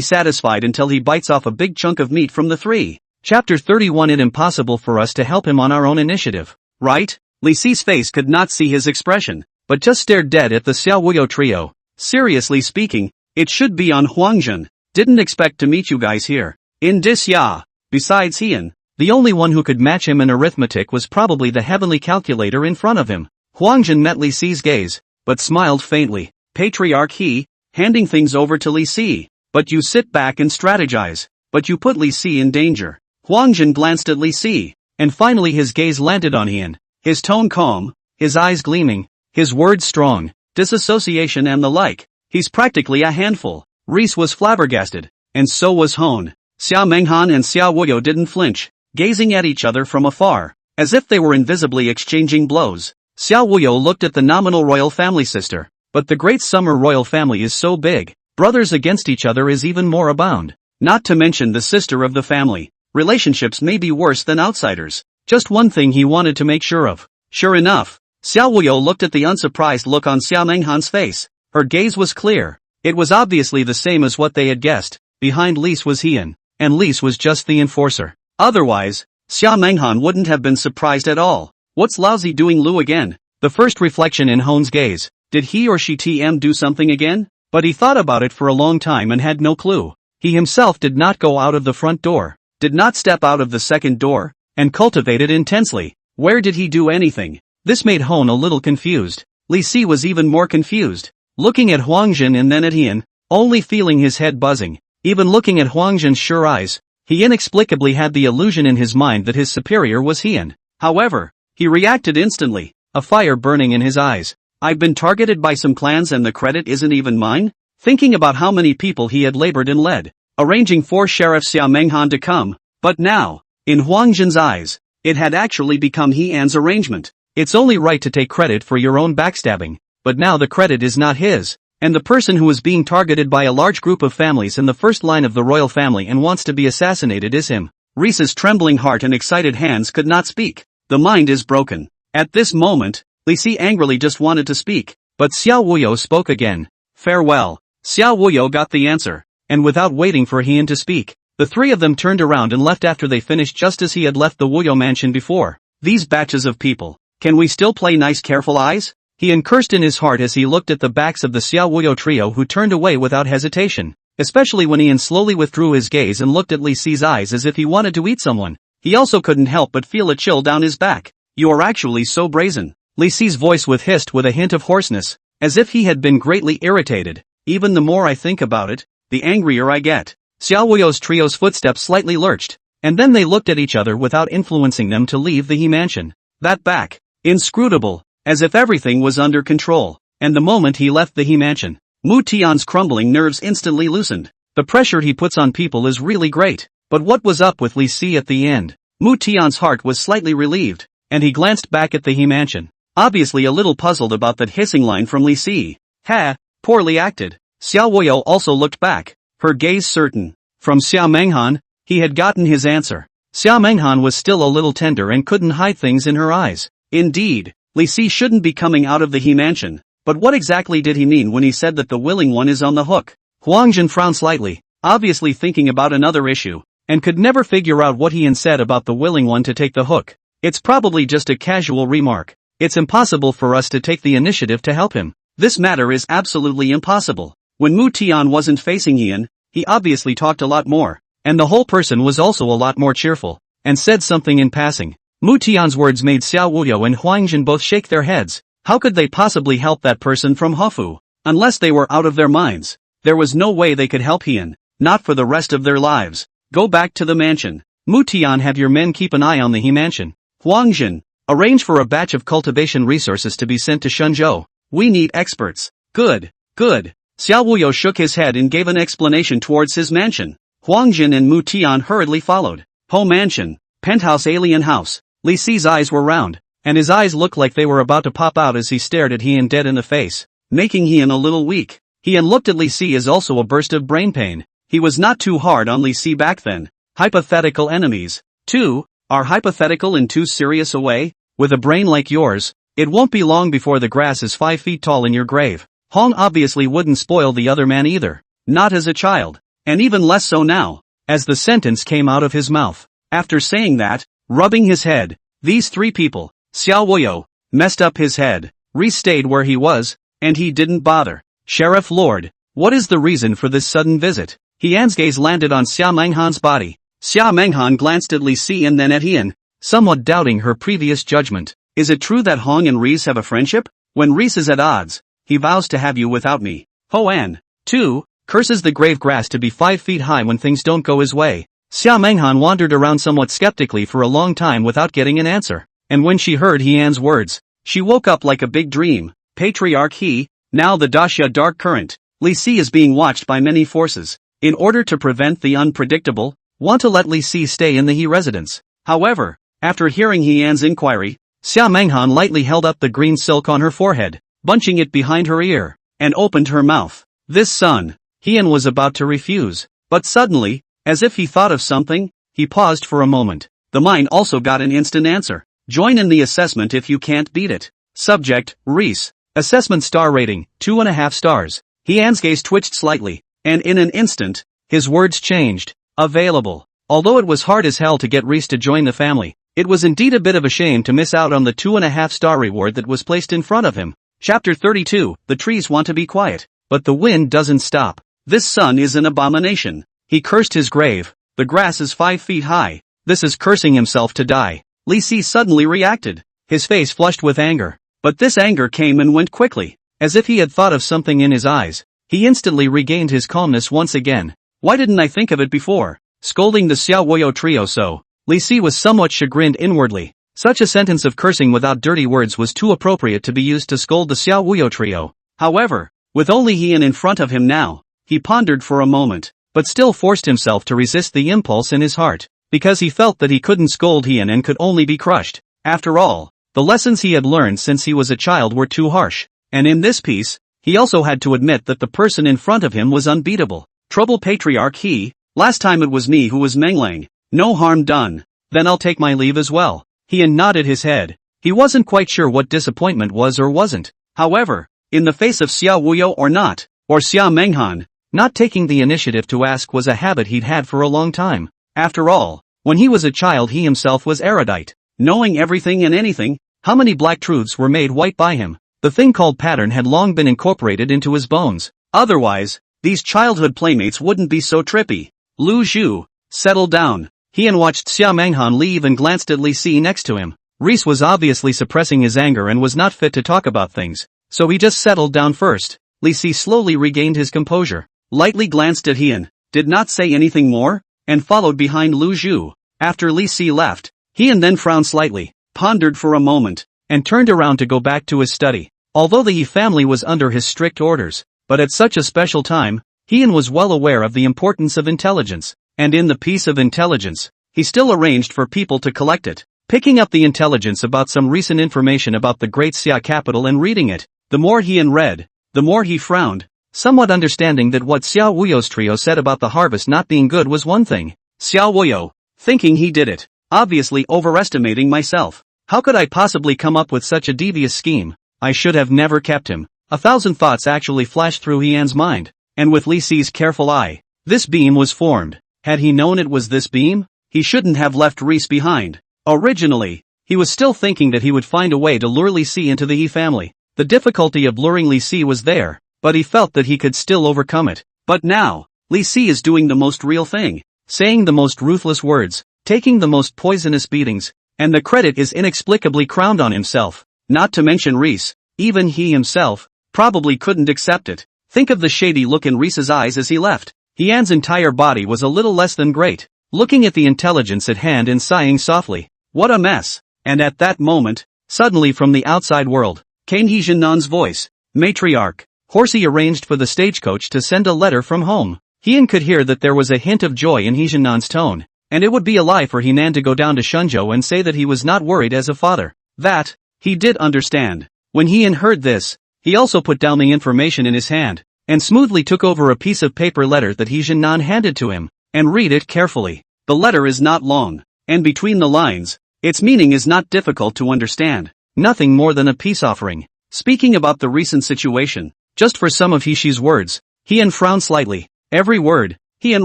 satisfied until he bites off a big chunk of meat from the 3. Chapter 31. It impossible for us to help him on our own initiative, right? Li Si's face could not see his expression, but just stared dead at the Xiao Wuyo trio. Seriously speaking, it should be on Huangjin. Didn't expect to meet you guys here. In this ya. Besides Hien, the only one who could match him in arithmetic was probably the heavenly calculator in front of him. Huangjin met Li Si's gaze, but smiled faintly. Patriarch he, handing things over to Li Si. But you sit back and strategize. But you put Li Si in danger. Huangjin glanced at Li Si, and finally his gaze landed on Hien. His tone calm, his eyes gleaming, his words strong, disassociation and the like. He's practically a handful. Reese was flabbergasted, and so was Hone. Xiao Menghan and Xiao Wuyo didn't flinch, gazing at each other from afar, as if they were invisibly exchanging blows. Xiao Wuyo looked at the nominal royal family sister, but the great summer royal family is so big, brothers against each other is even more abound. Not to mention the sister of the family. Relationships may be worse than outsiders. Just one thing he wanted to make sure of. Sure enough, Xiao Wuyo looked at the unsurprised look on Xiao Menghan's face. Her gaze was clear. It was obviously the same as what they had guessed. Behind Lise was Hien, and Lise was just the enforcer. Otherwise, Xiao Menghan wouldn't have been surprised at all. What's lousy doing Lu again? The first reflection in Hon's gaze. Did he or she do something again? But he thought about it for a long time and had no clue. He himself did not go out of the front door, did not step out of the second door, and cultivated intensely. Where did he do anything? This made Hon a little confused. Li Si was even more confused, looking at Huang Jin and then at Hien, only feeling his head buzzing. Even looking at Huang Jin's sure eyes, he inexplicably had the illusion in his mind that his superior was Hien. However, he reacted instantly, a fire burning in his eyes. I've been targeted by some clans and the credit isn't even mine? Thinking about how many people he had labored and led, arranging for Sheriff Xiao Menghan to come, but now, in Huang Jin's eyes, it had actually become Hien's arrangement. It's only right to take credit for your own backstabbing, but now the credit is not his, and the person who is being targeted by a large group of families in the first line of the royal family and wants to be assassinated is him. Rice's trembling heart and excited hands could not speak. The mind is broken. At this moment, Li Si angrily just wanted to speak, but Xiao Wuyo spoke again. Farewell. Xiao Wuyo got the answer, and without waiting for Hien to speak, the three of them turned around and left after they finished just as he had left the Wuyo mansion before. These batches of people. Can we still play nice careful eyes? Hien cursed in his heart as he looked at the backs of the Xiao Wuyo trio who turned away without hesitation, especially when Hien slowly withdrew his gaze and looked at Li Si's eyes as if he wanted to eat someone. He also couldn't help but feel a chill down his back. You are actually so brazen. Li Si's voice hissed with a hint of hoarseness, as if he had been greatly irritated. Even the more I think about it, the angrier I get. Xiao Wuyo's trio's footsteps slightly lurched, and then they looked at each other without influencing them to leave the He mansion. That back, inscrutable, as if everything was under control, and the moment he left the He mansion, Mu Tian's crumbling nerves instantly loosened. The pressure he puts on people is really great, but what was up with Li Si at the end? Mu Tian's heart was slightly relieved, and he glanced back at the He mansion, obviously a little puzzled about that hissing line from Li Si. Ha! Poorly acted. Xiao Wuyo also looked back, her gaze certain. From Xiao Menghan, he had gotten his answer. Xiao Menghan was still a little tender and couldn't hide things in her eyes. Indeed, Li Si shouldn't be coming out of the He mansion, but what exactly did he mean when he said that the willing one is on the hook? Huang Jin frowned slightly, obviously thinking about another issue, and could never figure out what Hien said about the willing one to take the hook. It's probably just a casual remark. It's impossible for us to take the initiative to help him. This matter is absolutely impossible. When Mu Tian wasn't facing Hien, he obviously talked a lot more, and the whole person was also a lot more cheerful, and said something in passing. Mu Tian's words made Xiao Wuyo and Huang Jin both shake their heads. How could they possibly help that person from Hofu? Unless they were out of their minds. There was no way they could help Hien, not for the rest of their lives. Go back to the mansion. Mu Tian, have your men keep an eye on the He mansion. Huang Jin, arrange for a batch of cultivation resources to be sent to Shenzhou. We need experts. Good, good. Xiao Wuyo shook his head and gave an explanation towards his mansion. Huang Jin and Mu Tian hurriedly followed. Ho mansion, penthouse alien house. Li Si's eyes were round, and his eyes looked like they were about to pop out as he stared at Hien dead in the face, making Hien a little weak. Hien looked at Li Si as also a burst of brain pain. He was not too hard on Li Si back then. Hypothetical enemies. 2. Are hypothetical in too serious a way? With a brain like yours, it won't be long before the grass is 5 feet tall in your grave. Hong obviously wouldn't spoil the other man either. Not as a child. And even less so now. As the sentence came out of his mouth. After saying that, rubbing his head, these three people, Xiao Wuyo, messed up his head. Reese stayed where he was, and he didn't bother. Sheriff Lord, what is the reason for this sudden visit? Hien's gaze landed on Xiao Menghan's body. Xiao Menghan glanced at Li Si and then at Hien, somewhat doubting her previous judgment. Is it true that Hong and Reese have a friendship? When Reese is at odds, he vows to have you without me. Ho An, 2, curses the grave grass to be 5 feet high when things don't go his way. Xiao Menghan wandered around somewhat skeptically for a long time without getting an answer. And when she heard Hien's words, she woke up like a big dream. Patriarch He, now the Daxia Dark Current. Li Si is being watched by many forces. In order to prevent the unpredictable, want to let Li Si stay in the He residence. However, after hearing He An's inquiry, Xia Menghan lightly held up the green silk on her forehead, bunching it behind her ear, and opened her mouth. This son, He An was about to refuse, but suddenly, as if he thought of something, he paused for a moment. The mine also got an instant answer. Join in the assessment if you can't beat it. Subject, Reese. Assessment star rating, 2.5 stars. He An's gaze twitched slightly, and in an instant, his words changed. Available. Although it was hard as hell to get Reese to join the family, it was indeed a bit of a shame to miss out on the 2.5 star reward that was placed in front of him. Chapter 32, The trees want to be quiet, but the wind doesn't stop. This son is an abomination. He cursed his grave. The grass is 5 feet high. This is cursing himself to die. Li Si suddenly reacted. His face flushed with anger. But this anger came and went quickly. As if he had thought of something in his eyes, he instantly regained his calmness once again. Why didn't I think of it before? Scolding the Xiao Woyo trio so. Li Si was somewhat chagrined inwardly. Such a sentence of cursing without dirty words was too appropriate to be used to scold the Xiao Woyo trio. However, with only He An in front of him now, he pondered for a moment, but still forced himself to resist the impulse in his heart, because he felt that he couldn't scold He An and could only be crushed. After all, the lessons he had learned since he was a child were too harsh, and in this piece, he also had to admit that the person in front of him was unbeatable. Trouble patriarch he, last time it was me who was Menglang, no harm done, then I'll take my leave as well. He nodded his head. He wasn't quite sure what disappointment was or wasn't. However, in the face of Xiao Wuyo or not, or Xia Menghan, not taking the initiative to ask was a habit he'd had for a long time. After all, when he was a child he himself was erudite, knowing everything and anything. How many black truths were made white by him? The thing called pattern had long been incorporated into his bones. Otherwise, these childhood playmates wouldn't be so trippy. Lu Zhu, settle down. He watched Xia Menghan leave and glanced at Li Si next to him. Reese was obviously suppressing his anger and was not fit to talk about things, so he just settled down first. Li Si slowly regained his composure, lightly glanced at He An, did not say anything more, and followed behind Lu Zhu. After Li Si left, He An then frowned slightly, pondered for a moment, and turned around to go back to his study. Although the He family was under his strict orders, but at such a special time, He An was well aware of the importance of intelligence, and in the piece of intelligence, he still arranged for people to collect it. Picking up the intelligence about some recent information about the great Xia capital and reading it, the more He An read, the more he frowned, somewhat understanding that what Xiao Wuyo's trio said about the harvest not being good was one thing. Xiao Wuyo, thinking he did it, obviously overestimating myself. How could I possibly come up with such a devious scheme? I should have never kept him. 1,000 thoughts actually flashed through He An's mind, and with Li Si's careful eye, this beam was formed. Had he known it was this beam, he shouldn't have left Reese behind. Originally, he was still thinking that he would find a way to lure Li Si into the He family. The difficulty of luring Li Si was there, but he felt that he could still overcome it. But now, Li Si is doing the most real thing, saying the most ruthless words, taking the most poisonous beatings, and the credit is inexplicably crowned on himself. Not to mention Reese, even he himself, probably couldn't accept it. Think of the shady look in Reese's eyes as he left. He An's entire body was a little less than great, looking at the intelligence at hand and sighing softly. What a mess! And at that moment, suddenly from the outside world, came He Jinnan's voice. Matriarch, Horsey arranged for the stagecoach to send a letter from home. He An could hear that there was a hint of joy in He Jinnan's tone, and it would be a lie for He Nan to go down to Shenzhou and say that he was not worried as a father. That, he did understand. When He An heard this, he also put down the information in his hand, and smoothly took over a piece of paper letter that He Jinnan handed to him, and read it carefully. The letter is not long, and between the lines, its meaning is not difficult to understand. Nothing more than a peace offering. Speaking about the recent situation, just for some of He Shi's words, He An frowned slightly. Every word, He An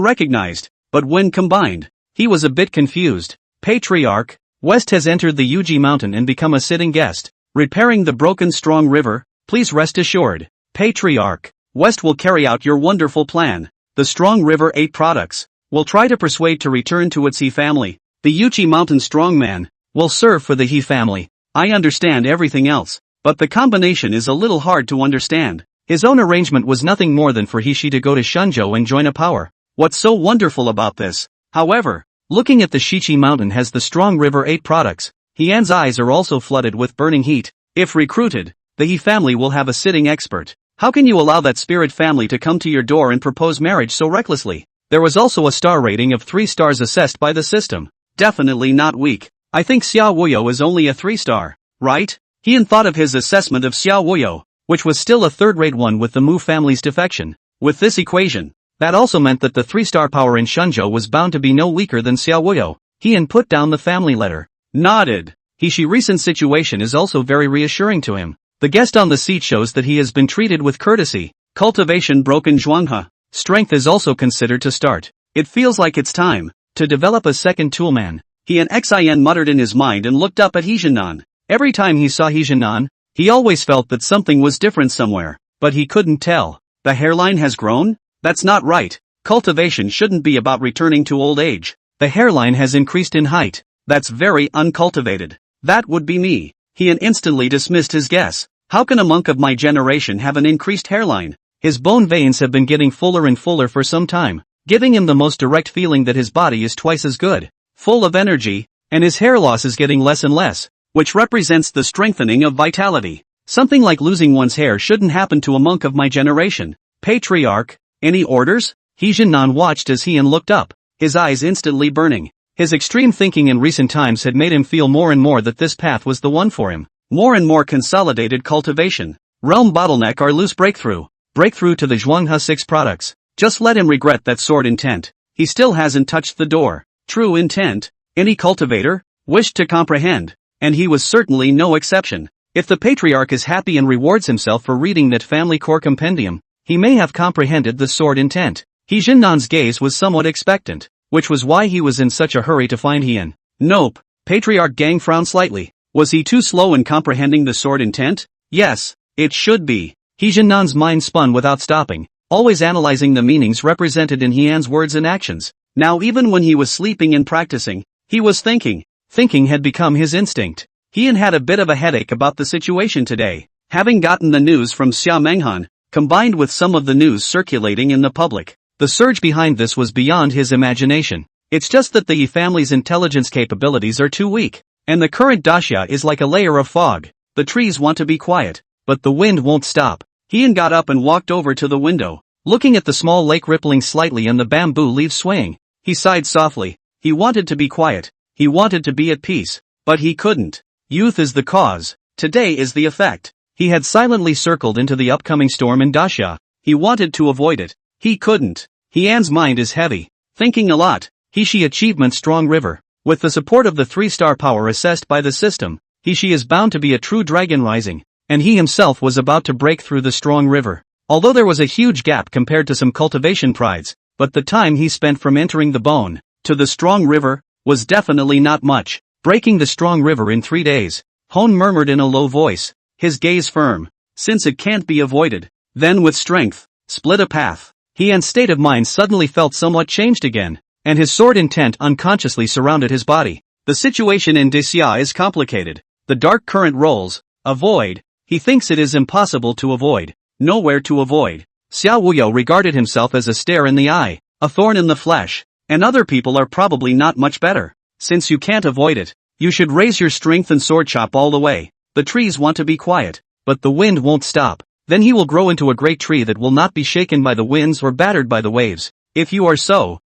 recognized, but when combined, he was a bit confused. Patriarch, West has entered the Yuji mountain and become a sitting guest, repairing the broken strong river. Please rest assured, Patriarch, West will carry out your wonderful plan. The strong river 8 products, will try to persuade to return to its He family. The Yuji mountain strongman, will serve for the He family. I understand everything else, but the combination is a little hard to understand. His own arrangement was nothing more than for He Shi to go to Shenzhou and join a power. What's so wonderful about this? However, looking at the Shichi mountain has the strong river 8 products, He An's eyes are also flooded with burning heat. If recruited, the He family will have a sitting expert. How can you allow that spirit family to come to your door and propose marriage so recklessly? There was also a star rating of 3 stars assessed by the system. Definitely not weak. I think Xiao Wuyo is only a 3-star, right? Heian thought of his assessment of Xiao Wuyo, which was still a third-rate one with the Mu family's defection. With this equation, that also meant that the 3-star power in Shunzhou was bound to be no weaker than Xiao Wuyo. Heian put down the family letter. Nodded. His recent situation is also very reassuring to him. The guest on the seat shows that he has been treated with courtesy. Cultivation broken zhuanghe. Strength is also considered to start. It feels like it's time to develop a second toolman. Heian Xin muttered in his mind and looked up at Hejianan. Every time he saw Hejianan, he always felt that something was different somewhere, but he couldn't tell. The hairline has grown? That's not right. Cultivation shouldn't be about returning to old age. The hairline has increased in height. That's very uncultivated. That would be me. Heian instantly dismissed his guess. How can a monk of my generation have an increased hairline? His bone veins have been getting fuller and fuller for some time, giving him the most direct feeling that his body is twice as good, full of energy, and his hair loss is getting less and less, which represents the strengthening of vitality. Something like losing one's hair shouldn't happen to a monk of my generation. Patriarch, any orders? Hejianan watched as Heian looked up, his eyes instantly burning. His extreme thinking in recent times had made him feel more and more that this path was the one for him. More and more consolidated cultivation. Realm bottleneck or loose breakthrough. Breakthrough to the Zhuanghe 6 products. Just let him regret that sword intent. He still hasn't touched the door. True intent. Any cultivator wished to comprehend. And he was certainly no exception. If the patriarch is happy and rewards himself for reading that family core compendium, he may have comprehended the sword intent. Hejianan's gaze was somewhat expectant, which was why he was in such a hurry to find Heian. Nope. Patriarch Gang frowned slightly. Was he too slow in comprehending the sword intent? Yes, it should be. Hejianan's mind spun without stopping, always analyzing the meanings represented in Heian's words and actions. Now even when he was sleeping and practicing, he was thinking. Thinking had become his instinct. Heian had a bit of a headache about the situation today, having gotten the news from Xia Menghan, combined with some of the news circulating in the public. The surge behind this was beyond his imagination. It's just that the Yi family's intelligence capabilities are too weak, and the current daxia is like a layer of fog. The trees want to be quiet, but the wind won't stop. Heian got up and walked over to the window, looking at the small lake rippling slightly and the bamboo leaves swaying. He sighed softly. He wanted to be quiet. He wanted to be at peace, but he couldn't. Youth is the cause. Today is the effect. He had silently circled into the upcoming storm in daxia. He wanted to avoid it. He couldn't. Heian's mind is heavy, thinking a lot. Heishi achievement strong river. With the support of the 3-star power assessed by the system, Heishi is bound to be a true dragon rising, and he himself was about to break through the strong river. Although there was a huge gap compared to some cultivation prides, but the time he spent from entering the bone to the strong river was definitely not much. Breaking the strong river in 3 days, Hone murmured in a low voice, his gaze firm. Since it can't be avoided, then with strength, split a path. Heian's state of mind suddenly felt somewhat changed again, and his sword intent unconsciously surrounded his body. The situation in Daxia is complicated. The dark current rolls. Avoid. He thinks it is impossible to avoid. Nowhere to avoid. Xiao Wuyo regarded himself as a stare in the eye, a thorn in the flesh, and other people are probably not much better. Since you can't avoid it, you should raise your strength and sword chop all the way. The trees want to be quiet, but the wind won't stop. Then he will grow into a great tree that will not be shaken by the winds or battered by the waves. If you are so,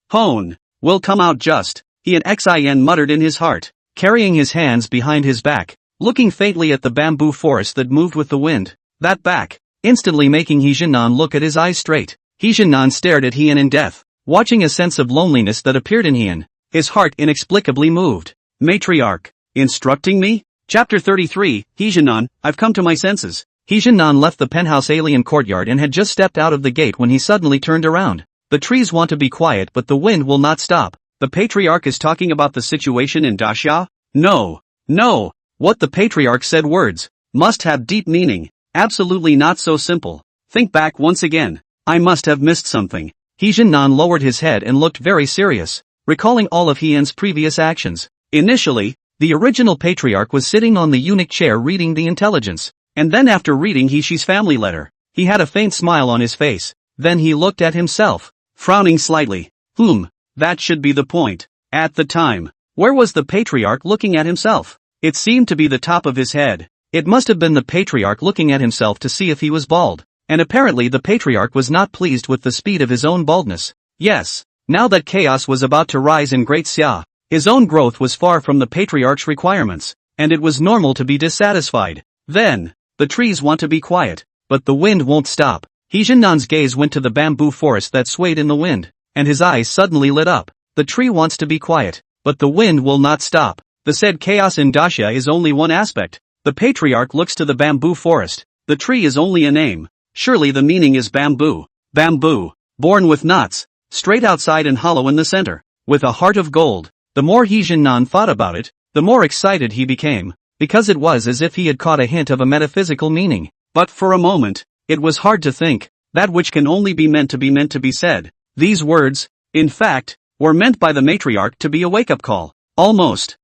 Hone, will come out just. Heian Xin muttered in his heart, carrying his hands behind his back, looking faintly at the bamboo forest that moved with the wind. That back, instantly making Hejianan look at his eyes straight. Hejianan stared at Heian in death, watching a sense of loneliness that appeared in Heian. His heart inexplicably moved. Matriarch, instructing me? Chapter 33, Hejianan, I've come to my senses. Hejianan left the penthouse alien courtyard and had just stepped out of the gate when he suddenly turned around. The trees want to be quiet but the wind will not stop. The patriarch is talking about the situation in daxia? No. What the patriarch said words must have deep meaning. Absolutely not so simple. Think back once again. I must have missed something. Hejianan lowered his head and looked very serious, recalling all of Heian's previous actions. Initially, the original patriarch was sitting on the eunuch chair reading the intelligence. And then after reading Heishi's family letter, he had a faint smile on his face. Then he looked at himself, frowning slightly. That should be the point. At the time, where was the patriarch looking at himself? It seemed to be the top of his head. It must have been the patriarch looking at himself to see if he was bald. And apparently the patriarch was not pleased with the speed of his own baldness. Yes, now that chaos was about to rise in Great Xia, his own growth was far from the patriarch's requirements, and it was normal to be dissatisfied. Then, the trees want to be quiet, but the wind won't stop. He Jinnan's gaze went to the bamboo forest that swayed in the wind, and his eyes suddenly lit up. The tree wants to be quiet, but the wind will not stop. The said chaos in Daxia is only one aspect. The patriarch looks to the bamboo forest. The tree is only a name. Surely the meaning is bamboo. Bamboo, born with knots, straight outside and hollow in the center, with a heart of gold. The more He Jinnan thought about it, the more excited he became, because it was as if he had caught a hint of a metaphysical meaning. But for a moment, it was hard to think, that which can only be meant to be said. These words, in fact, were meant by the matriarch to be a wake-up call. Almost,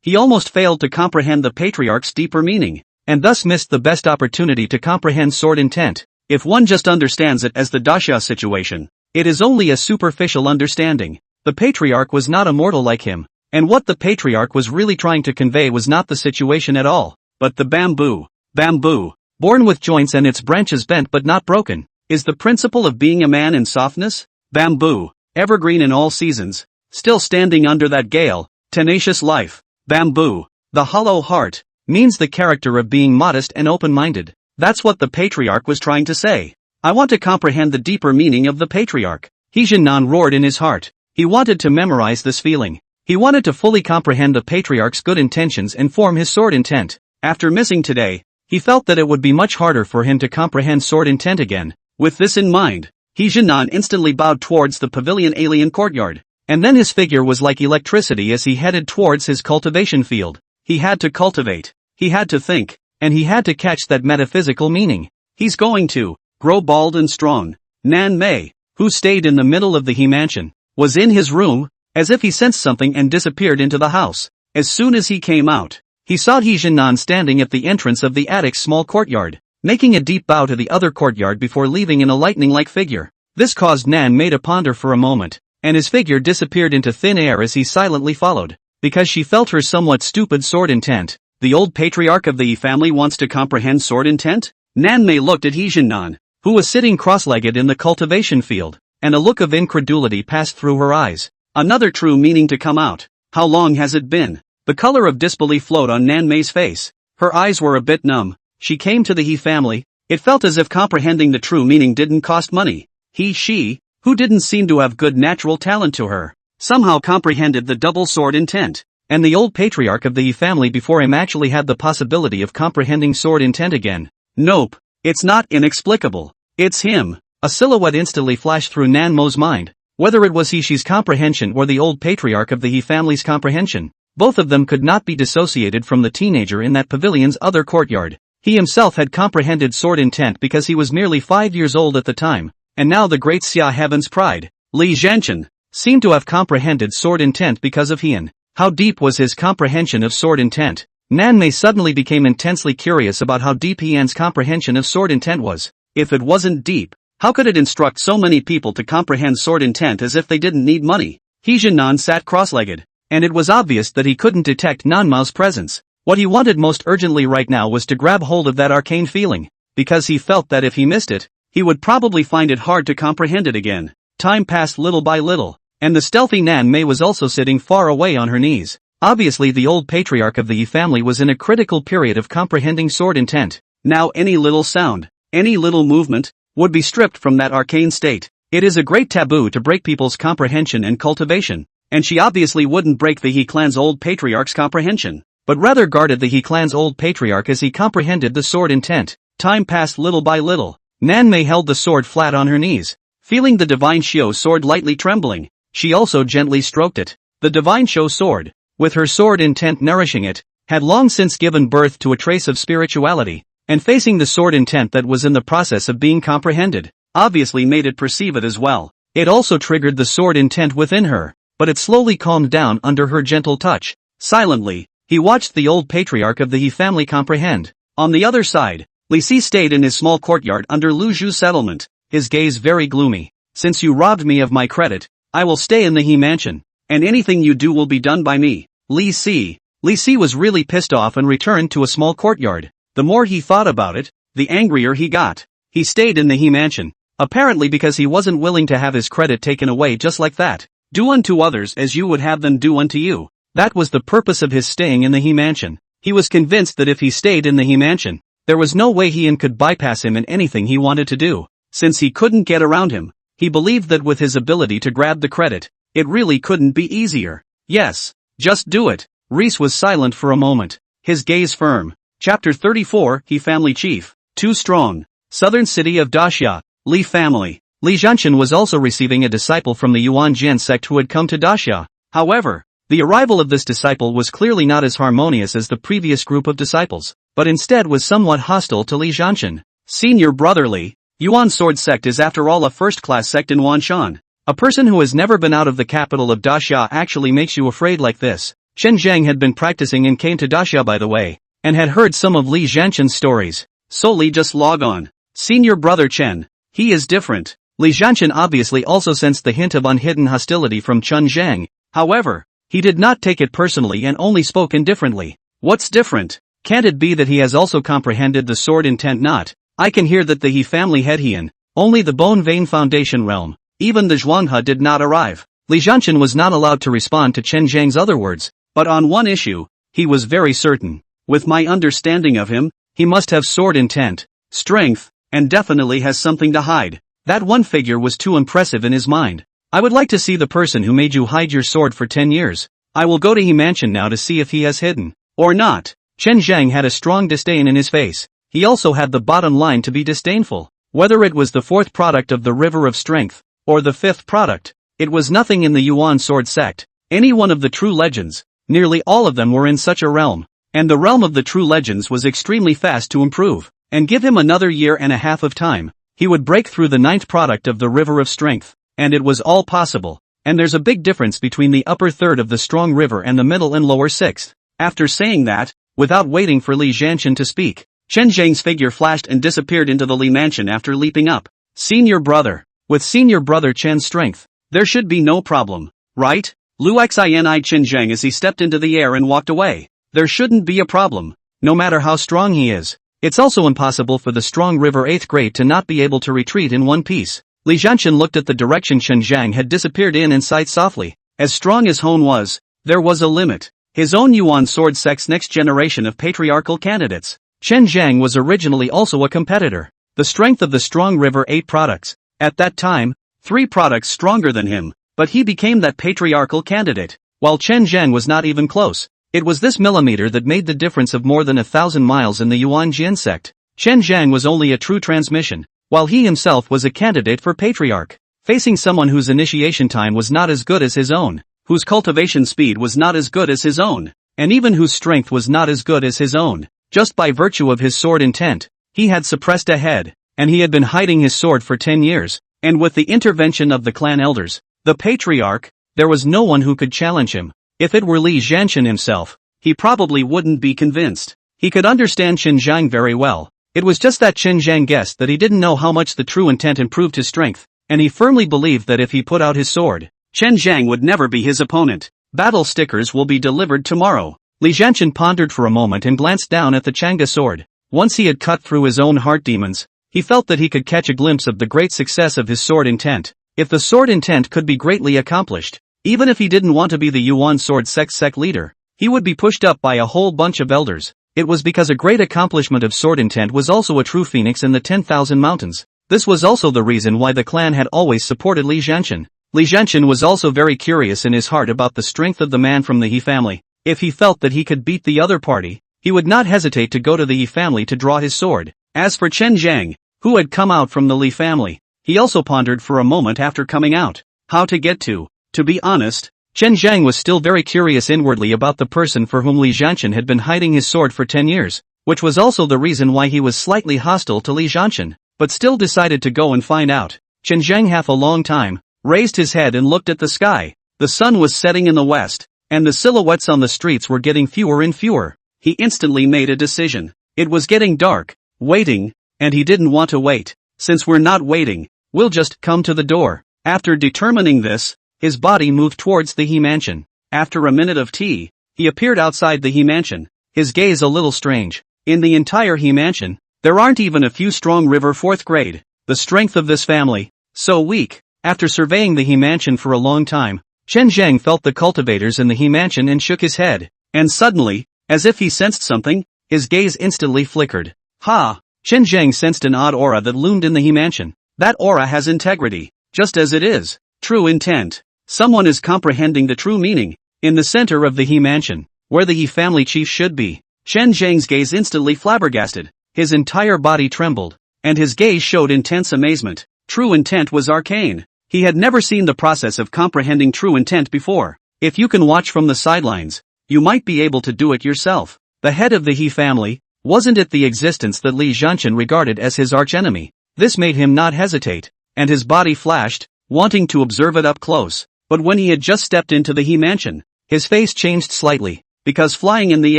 he almost failed to comprehend the patriarch's deeper meaning, and thus missed the best opportunity to comprehend sword intent. If one just understands it as the Daxia situation, it is only a superficial understanding. The patriarch was not a mortal like him, and what the patriarch was really trying to convey was not the situation at all, but the bamboo. Bamboo, born with joints and its branches bent but not broken, is the principle of being a man in softness. Bamboo, evergreen in all seasons, still standing under that gale, tenacious life. Bamboo, the hollow heart, means the character of being modest and open-minded. That's what the patriarch was trying to say. I want to comprehend the deeper meaning of the patriarch. He Jinnan roared in his heart. He wanted to memorize this feeling. He wanted to fully comprehend the patriarch's good intentions and form his sword intent. After missing today, he felt that it would be much harder for him to comprehend sword intent again. With this in mind, He Jinnan instantly bowed towards the pavilion alien courtyard, and then his figure was like electricity as he headed towards his cultivation field. He had to cultivate, he had to think, and he had to catch that metaphysical meaning. He's going to grow bald and strong. Nan Mei, who stayed in the middle of the He mansion, was in his room, as if he sensed something and disappeared into the house. As soon as he came out, he saw He Jinnan standing at the entrance of the attic's small courtyard, making a deep bow to the other courtyard before leaving in a lightning-like figure. This caused Nan Mei to ponder for a moment, and his figure disappeared into thin air as he silently followed, because she felt her somewhat stupid sword intent. The old patriarch of the Yi family wants to comprehend sword intent? Nan Mei looked at He Jinnan, who was sitting cross-legged in the cultivation field, and a look of incredulity passed through her eyes. Another true meaning to come out. How long has it been? The color of disbelief flowed on Nan Mei's face. Her eyes were a bit numb. She came to the He family. It felt as if comprehending the true meaning didn't cost money. She, who didn't seem to have good natural talent to her, somehow comprehended the double sword intent. And the old patriarch of the Yi family before him actually had the possibility of comprehending sword intent again. Nope, it's not inexplicable. It's him. A silhouette instantly flashed through Nan Mo's mind. Whether it was She's comprehension or the old patriarch of the Yi family's comprehension, both of them could not be dissociated from the teenager in that pavilion's other courtyard. He himself had comprehended sword intent because he was merely 5 years old at the time, and now the great Xia Heaven's pride, Li Zhenchen, seemed to have comprehended sword intent because of Heian. How deep was his comprehension of sword intent? Nan Mei suddenly became intensely curious about how deep Heian's comprehension of sword intent was. If it wasn't deep, how could it instruct so many people to comprehend sword intent as if they didn't need money? He Jinnan sat cross-legged, and it was obvious that he couldn't detect Nanmao's presence. What he wanted most urgently right now was to grab hold of that arcane feeling, because he felt that if he missed it, he would probably find it hard to comprehend it again. Time passed little by little, and the stealthy Nan Mei was also sitting far away on her knees. Obviously the old patriarch of the Yi family was in a critical period of comprehending sword intent. Now any little sound, any little movement, would be stripped from that arcane state. It is a great taboo to break people's comprehension and cultivation, and she obviously wouldn't break the He clan's old patriarch's comprehension, but rather guarded the He clan's old patriarch as he comprehended the sword intent. Time passed little by little. Nan Mei held the sword flat on her knees, feeling the divine Xiao sword lightly trembling. She also gently stroked it. The divine Xiao sword, with her sword intent nourishing it, had long since given birth to a trace of spirituality, and facing the sword intent that was in the process of being comprehended, obviously made it perceive it as well. It also triggered the sword intent within her, but it slowly calmed down under her gentle touch. Silently, he watched the old patriarch of the He family comprehend. On the other side, Li Si stayed in his small courtyard under Lu Zhu's settlement, his gaze very gloomy. Since you robbed me of my credit, I will stay in the He mansion, and anything you do will be done by me. Li Si was really pissed off and returned to a small courtyard. The more he thought about it, the angrier he got. He stayed in the He mansion, Apparently because he wasn't willing to have his credit taken away just like that. Do unto others as you would have them do unto you. That was the purpose of his staying in the He Mansion. He was convinced that if he stayed in the He Mansion, there was no way Heian could bypass him in anything he wanted to do. Since he couldn't get around him, he believed that with his ability to grab the credit, it really couldn't be easier. Yes, just do it. Reese was silent for a moment, his gaze firm. Chapter 34, He Family Chief. Too Strong. Southern city of Daxia, Li family. Li Zhanshan was also receiving a disciple from the Yuan Jian sect who had come to Daxia. However, the arrival of this disciple was clearly not as harmonious as the previous group of disciples, but instead was somewhat hostile to Li Zhanshan. Senior brother Li, Yuan Sword sect is after all a first-class sect in Wanshan. A person who has never been out of the capital of Daxia actually makes you afraid like this. Chen Zhang had been practicing and came to Daxia by the way, and had heard some of Li Zhanshan's stories. So Li just log on. Senior brother Chen. He is different. Li Zhanshan obviously also sensed the hint of unhidden hostility from Chen Zhang. However, he did not take it personally and only spoke indifferently. What's different? Can't it be that he has also comprehended the sword intent? Not. I can hear that the He family head Heian, only the Bone Vein Foundation realm, even the Zhuanghe did not arrive. Li Zhanshan was not allowed to respond to Chen Zhang's other words, but on one issue, he was very certain. With my understanding of him, he must have sword intent, strength, and definitely has something to hide. That one figure was too impressive in his mind. I would like to see the person who made you hide your sword for 10 years. I will go to He Mansion now to see if he has hidden. Or not. Chen Zhang had a strong disdain in his face. He also had the bottom line to be disdainful. Whether it was the fourth product of the River of Strength, or the fifth product, it was nothing in the Yuan Sword sect. Any one of the true legends, nearly all of them were in such a realm. And the realm of the true legends was extremely fast to improve. And give him another year and a half of time, he would break through the ninth product of the River of Strength. And it was all possible. And there's a big difference between the upper third of the strong river and the middle and lower sixth. After saying that, without waiting for Li Zhanshan to speak, Chen Zhang's figure flashed and disappeared into the Li Mansion after leaping up. Senior brother. With senior brother Chen's strength, there should be no problem, right? Lu Xin Chen Zhang as he stepped into the air and walked away. There shouldn't be a problem, no matter how strong he is. It's also impossible for the strong river 8th grade to not be able to retreat in one piece. Li Zhanshan looked at the direction Chen Zhang had disappeared in and sighed softly. As strong as Hone was, there was a limit. His own Yuan Sword sect's next generation of patriarchal candidates. Chen Zhang was originally also a competitor. The strength of the strong river 8 products. At that time, 3 products stronger than him, but he became that patriarchal candidate, while Chen Zhang was not even close. It was this millimeter that made the difference of more than 1,000 miles in the Yuan Jian sect. Chen Zhang was only a true transmission, while he himself was a candidate for patriarch, facing someone whose initiation time was not as good as his own, whose cultivation speed was not as good as his own, and even whose strength was not as good as his own. Just by virtue of his sword intent, he had suppressed a head, and he had been hiding his sword for 10 years, and with the intervention of the clan elders, the patriarch, there was no one who could challenge him. If it were Li Zhanshan himself, he probably wouldn't be convinced. He could understand Chen Zhang very well. It was just that Chen Zhang guessed that he didn't know how much the true intent improved his strength, and he firmly believed that if he put out his sword, Chen Zhang would never be his opponent. Battle stickers will be delivered tomorrow. Li Zhanshan pondered for a moment and glanced down at the Chang'e sword. Once he had cut through his own heart demons, he felt that he could catch a glimpse of the great success of his sword intent. If the sword intent could be greatly accomplished, even if he didn't want to be the Yuan Sword sect leader, he would be pushed up by a whole bunch of elders. It was because a great accomplishment of sword intent was also a true phoenix in the 10,000 mountains. This was also the reason why the clan had always supported Li Zhanshan. Li Zhanshan was also very curious in his heart about the strength of the man from the He family. If he felt that he could beat the other party, he would not hesitate to go to the He family to draw his sword. As for Chen Zhang, who had come out from the Li family, he also pondered for a moment after coming out, how to get to. To be honest, Chen Zhang was still very curious inwardly about the person for whom Li Zhanshan had been hiding his sword for 10 years, which was also the reason why he was slightly hostile to Li Zhanshan, but still decided to go and find out. Chen Zhang half a long time, raised his head and looked at the sky. The sun was setting in the west, and the silhouettes on the streets were getting fewer and fewer. He instantly made a decision. It was getting dark, waiting, and he didn't want to wait. Since we're not waiting, we'll just come to the door. After determining this, his body moved towards the He Mansion. After a minute of tea, he appeared outside the He Mansion, his gaze a little strange. In the entire He Mansion, there aren't even a few strong river 4th grade. The strength of this family, so weak. After surveying the He Mansion for a long time, Chen Zhang felt the cultivators in the He Mansion and shook his head. And suddenly, as if he sensed something, his gaze instantly flickered. Ha! Chen Zhang sensed an odd aura that loomed in the He Mansion. That aura has integrity, just as it is. True intent. Someone is comprehending the true meaning. In the center of the He Mansion, where the He family chief should be, Chen Zhang's gaze instantly flabbergasted. His entire body trembled, and his gaze showed intense amazement. True intent was arcane. He had never seen the process of comprehending true intent before. If you can watch from the sidelines, you might be able to do it yourself. The head of the He family, wasn't it the existence that Li Zhanchen regarded as his archenemy? This made him not hesitate, and his body flashed, wanting to observe it up close. But when he had just stepped into the He Mansion, his face changed slightly, because flying in the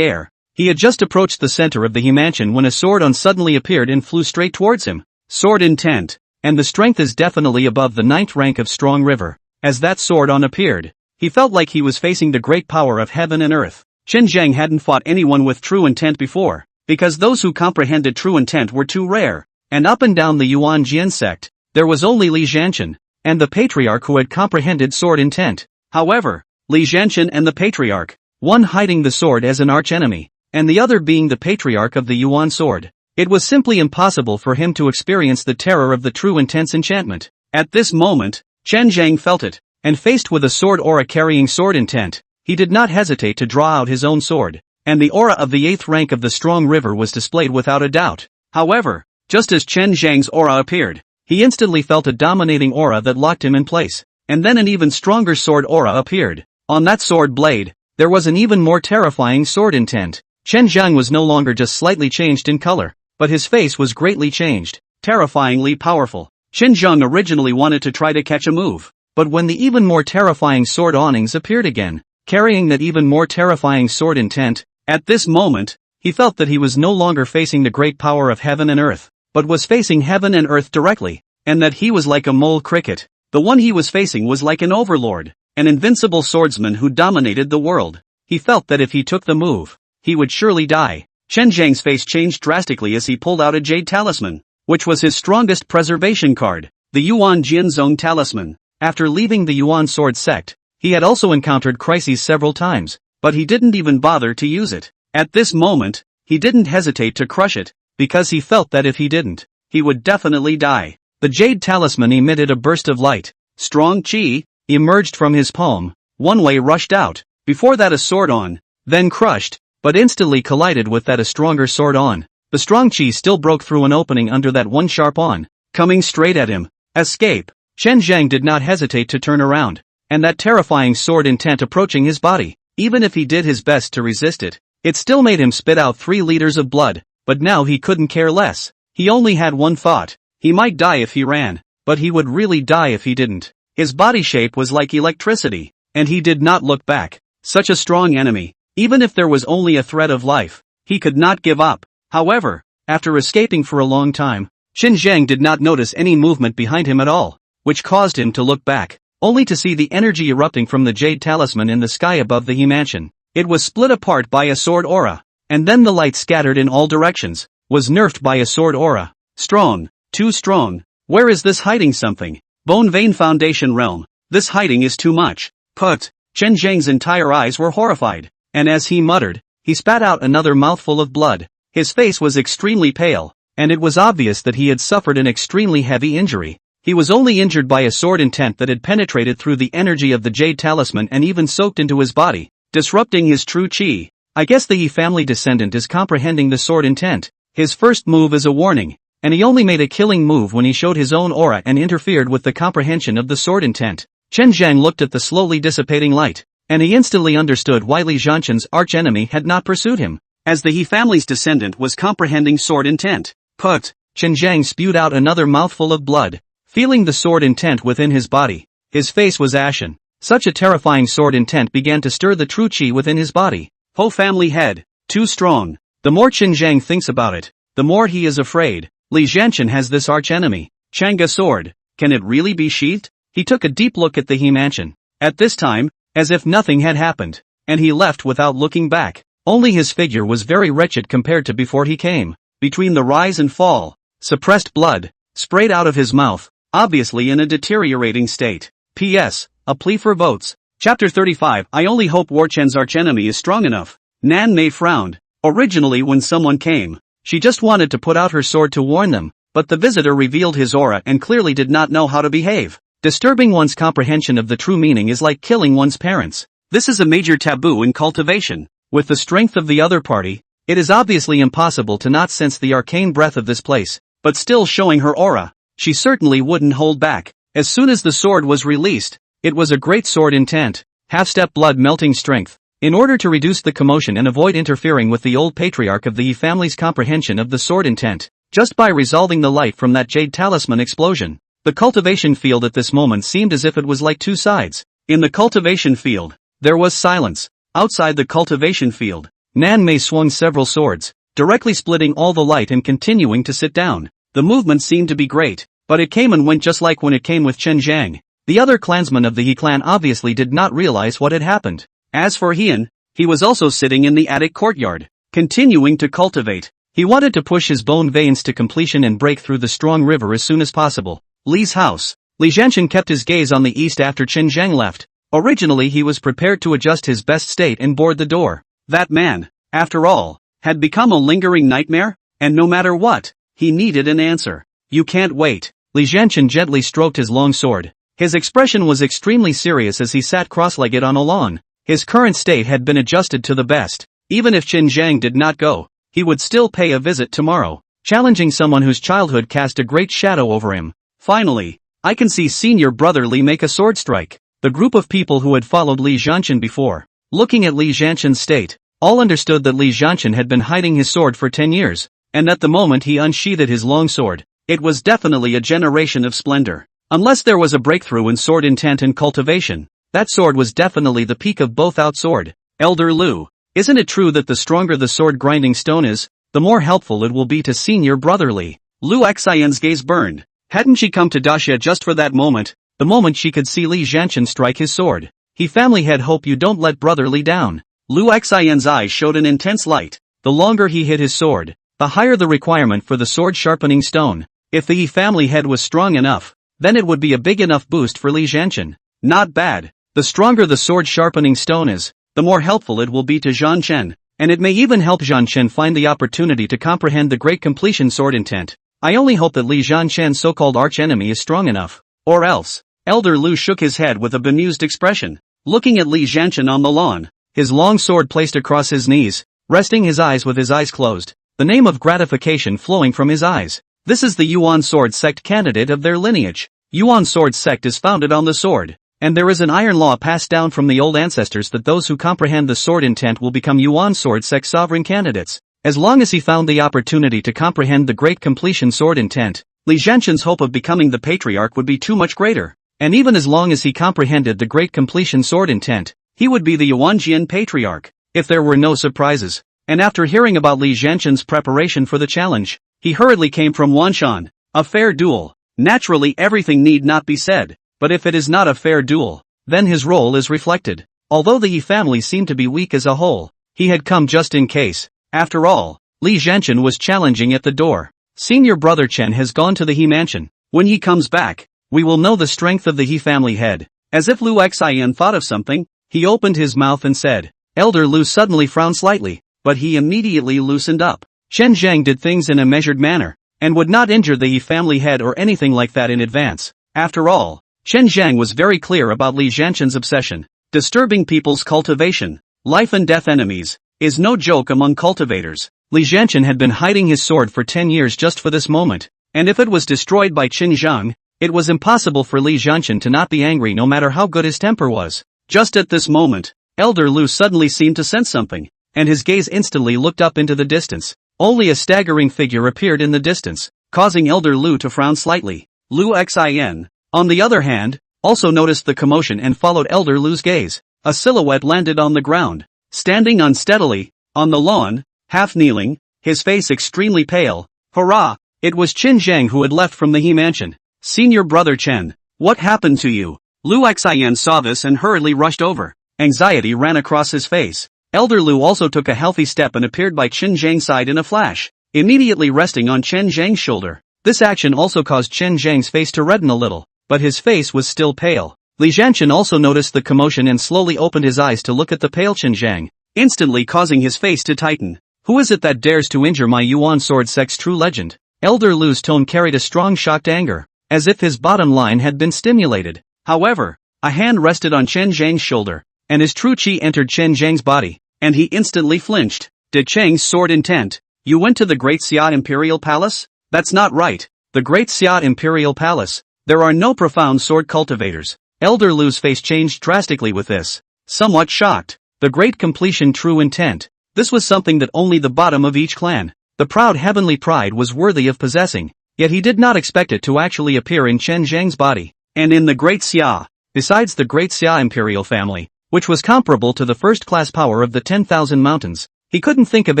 air, he had just approached the center of the He Mansion when a sword on suddenly appeared and flew straight towards him. Sword intent, and the strength is definitely above the 9th rank of Strong River. As that sword on appeared, he felt like he was facing the great power of heaven and earth. Chen Zhang hadn't fought anyone with true intent before, because those who comprehended true intent were too rare, and up and down the Yuan Jian sect, there was only Li Zhanchen, and the Patriarch who had comprehended sword intent. However, Li Zhanchen and the Patriarch, one hiding the sword as an archenemy, and the other being the Patriarch of the Yuan sword. It was simply impossible for him to experience the terror of the true intense enchantment. At this moment, Chen Zhang felt it, and faced with a sword aura carrying sword intent, he did not hesitate to draw out his own sword, and the aura of the 8th rank of the Strong River was displayed without a doubt. However, just as Chen Zhang's aura appeared, he instantly felt a dominating aura that locked him in place, and then an even stronger sword aura appeared. On that sword blade, there was an even more terrifying sword intent. Chen Zhang was no longer just slightly changed in color, but his face was greatly changed, terrifyingly powerful. Chen Zhang originally wanted to try to catch a move, but when the even more terrifying sword awnings appeared again, carrying that even more terrifying sword intent, at this moment, he felt that he was no longer facing the great power of heaven and earth, but was facing heaven and earth directly, and that he was like a mole cricket. The one he was facing was like an overlord, an invincible swordsman who dominated the world. He felt that if he took the move, he would surely die. Chen Zhang's face changed drastically as he pulled out a jade talisman, which was his strongest preservation card, the Yuan Jianzong talisman. After leaving the Yuan sword sect, he had also encountered crises several times, but he didn't even bother to use it. At this moment, he didn't hesitate to crush it, because he felt that if he didn't, he would definitely die. The jade talisman emitted a burst of light. Strong qi emerged from his palm. One way rushed out. Before that a sword on, then crushed, but instantly collided with that a stronger sword on. The strong qi still broke through an opening under that one sharp on, coming straight at him. Escape. Chen Zhang did not hesitate to turn around, and that terrifying sword intent approaching his body. Even if he did his best to resist it, it still made him spit out 3 liters of blood, but now he couldn't care less. He only had one thought. He might die if he ran, but he would really die if he didn't. His body shape was like electricity, and he did not look back. Such a strong enemy, even if there was only a threat of life, he could not give up. However, after escaping for a long time, Chen Zhang did not notice any movement behind him at all, which caused him to look back, only to see the energy erupting from the jade talisman in the sky above the He Mansion. It was split apart by a sword aura, and then the light scattered in all directions, was nerfed by a sword aura. Strong, too strong. Where is this hiding something? Bone Vein Foundation realm. This hiding is too much. Put. Chen Zhang's entire eyes were horrified, and as he muttered, he spat out another mouthful of blood. His face was extremely pale, and it was obvious that he had suffered an extremely heavy injury. He was only injured by a sword intent that had penetrated through the energy of the jade talisman and even soaked into his body, disrupting his true qi. I guess the Yi family descendant is comprehending the sword intent. His first move is a warning, and he only made a killing move when he showed his own aura and interfered with the comprehension of the sword intent. Chen Zhang looked at the slowly dissipating light, and he instantly understood why Li Zhanchen's archenemy had not pursued him, as the He family's descendant was comprehending sword intent. Put. Chen Zhang spewed out another mouthful of blood, feeling the sword intent within his body. His face was ashen. Such a terrifying sword intent began to stir the true qi within his body. Ho family head, too strong. The more Chen Zhang thinks about it, the more he is afraid. Li Zhanchen has this archenemy, Chang'e sword. Can it really be sheathed? He took a deep look at the He Mansion. At this time, as if nothing had happened, and he left without looking back. Only his figure was very wretched compared to before he came. Between the rise and fall, suppressed blood, sprayed out of his mouth, obviously in a deteriorating state. P.S. A plea for votes. Chapter 35. I only hope War Chen's archenemy is strong enough. Nan Mei frowned. Originally when someone came, she just wanted to put out her sword to warn them, but the visitor revealed his aura and clearly did not know how to behave. Disturbing one's comprehension of the true meaning is like killing one's parents. This is a major taboo in cultivation. With the strength of the other party, it is obviously impossible to not sense the arcane breath of this place, but still showing her aura, she certainly wouldn't hold back. As soon as the sword was released, it was a great sword intent, half-step blood-melting strength. In order to reduce the commotion and avoid interfering with the old patriarch of the Yi family's comprehension of the sword intent, just by resolving the light from that jade talisman explosion, the cultivation field at this moment seemed as if it was like two sides. In the cultivation field, there was silence. Outside the cultivation field, Nan Mei swung several swords, directly splitting all the light and continuing to sit down. The movement seemed to be great, but it came and went just like when it came with Chen Zhang. The other clansmen of the Yi clan obviously did not realize what had happened. As for Hian, he was also sitting in the attic courtyard, continuing to cultivate. He wanted to push his bone veins to completion and break through the strong river as soon as possible. Li's house. Li Zhanshan kept his gaze on the east after Chen Zhang left. Originally he was prepared to adjust his best state and board the door. That man, after all, had become a lingering nightmare, and no matter what, he needed an answer. You can't wait. Li Zhanshan gently stroked his long sword. His expression was extremely serious as he sat cross-legged on a lawn. His current state had been adjusted to the best. Even if Chen Zhang did not go, he would still pay a visit tomorrow, challenging someone whose childhood cast a great shadow over him. Finally, I can see senior brother Li make a sword strike. The group of people who had followed Li Zhanshan before, looking at Li Zhanshan's state, all understood that Li Zhanshan had been hiding his sword for 10 years, and at the moment he unsheathed his long sword, it was definitely a generation of splendor. Unless there was a breakthrough in sword intent and cultivation, that sword was definitely the peak of both-out sword. Elder Lu, isn't it true that the stronger the sword grinding stone is, the more helpful it will be to senior brother Li? Lu Xian's gaze burned. Hadn't she come to Daxia just for that moment? The moment she could see Li Zhanshan strike his sword. He family head, hope you don't let brother Li down. Lu Xian's eyes showed an intense light. The longer he hit his sword, the higher the requirement for the sword sharpening stone. If the Yi family head was strong enough, then it would be a big enough boost for Li Zhanshan. Not bad. The stronger the sword sharpening stone is, the more helpful it will be to Zhan Chen, and it may even help Zhan Chen find the opportunity to comprehend the great completion sword intent. I only hope that Li Zhanshan's so-called archenemy is strong enough, or else. Elder Lu shook his head with a bemused expression, looking at Li Zhanshan on the lawn, his long sword placed across his knees, resting his eyes with his eyes closed, the name of gratification flowing from his eyes. This is the Yuan sword sect candidate of their lineage. Yuan sword sect is founded on the sword, and there is an iron law passed down from the old ancestors that those who comprehend the sword intent will become Yuan sword sect sovereign candidates. As long as he found the opportunity to comprehend the great completion sword intent, Li Zhanshan's hope of becoming the patriarch would be too much greater. And even as long as he comprehended the great completion sword intent, he would be the Yuanjian patriarch, if there were no surprises. And after hearing about Li Zhanshan's preparation for the challenge, he hurriedly came from Wanshan. A fair duel. Naturally everything need not be said, but if it is not a fair duel, then his role is reflected. Although the Yi family seemed to be weak as a whole, he had come just in case. After all, Li Zhanshan was challenging at the door. Senior brother Chen has gone to the He mansion. When he comes back, we will know the strength of the He family head. As if Lu Xian thought of something, he opened his mouth and said. Elder Lu suddenly frowned slightly, but he immediately loosened up. Chen Zhang did things in a measured manner, and would not injure the Yi family head or anything like that in advance. After all, Chen Zhang was very clear about Li Zhanshan's obsession. Disturbing people's cultivation, life and death enemies, is no joke among cultivators. Li Zhanshan had been hiding his sword for 10 years just for this moment, and if it was destroyed by Qin Zhang, it was impossible for Li Zhanshan to not be angry no matter how good his temper was. Just at this moment, Elder Lu suddenly seemed to sense something, and his gaze instantly looked up into the distance. Only a staggering figure appeared in the distance, causing Elder Lu to frown slightly. Lu Xin, on the other hand, also noticed the commotion and followed Elder Lu's gaze. A silhouette landed on the ground, standing unsteadily, on the lawn, half kneeling, his face extremely pale. Hurrah! It was Qin Zhang who had left from the He mansion. Senior brother Chen, what happened to you? Lu Xian saw this and hurriedly rushed over. Anxiety ran across his face. Elder Lu also took a healthy step and appeared by Qin Zhang's side in a flash, immediately resting on Chen Zhang's shoulder. This action also caused Chen Zhang's face to redden a little, but his face was still pale. Li Zhanchen also noticed the commotion and slowly opened his eyes to look at the pale Chen Zhang, instantly causing his face to tighten. Who is it that dares to injure my Yuan sword sect's true legend? Elder Lu's tone carried a strong shocked anger, as if his bottom line had been stimulated. However, a hand rested on Chen Zhang's shoulder, and his true qi entered Chen Zhang's body, and he instantly flinched. Did Cheng's sword intent? You went to the Great Xia Imperial Palace? That's not right. The Great Xia Imperial Palace. There are no profound sword cultivators. Elder Lu's face changed drastically with this. Somewhat shocked. The Great Completion true intent. This was something that only the bottom of each clan, the proud heavenly pride, was worthy of possessing, yet he did not expect it to actually appear in Chen Zhang's body, and in the Great Xia. Besides the Great Xia Imperial family, which was comparable to the first-class power of the 10,000 mountains, he couldn't think of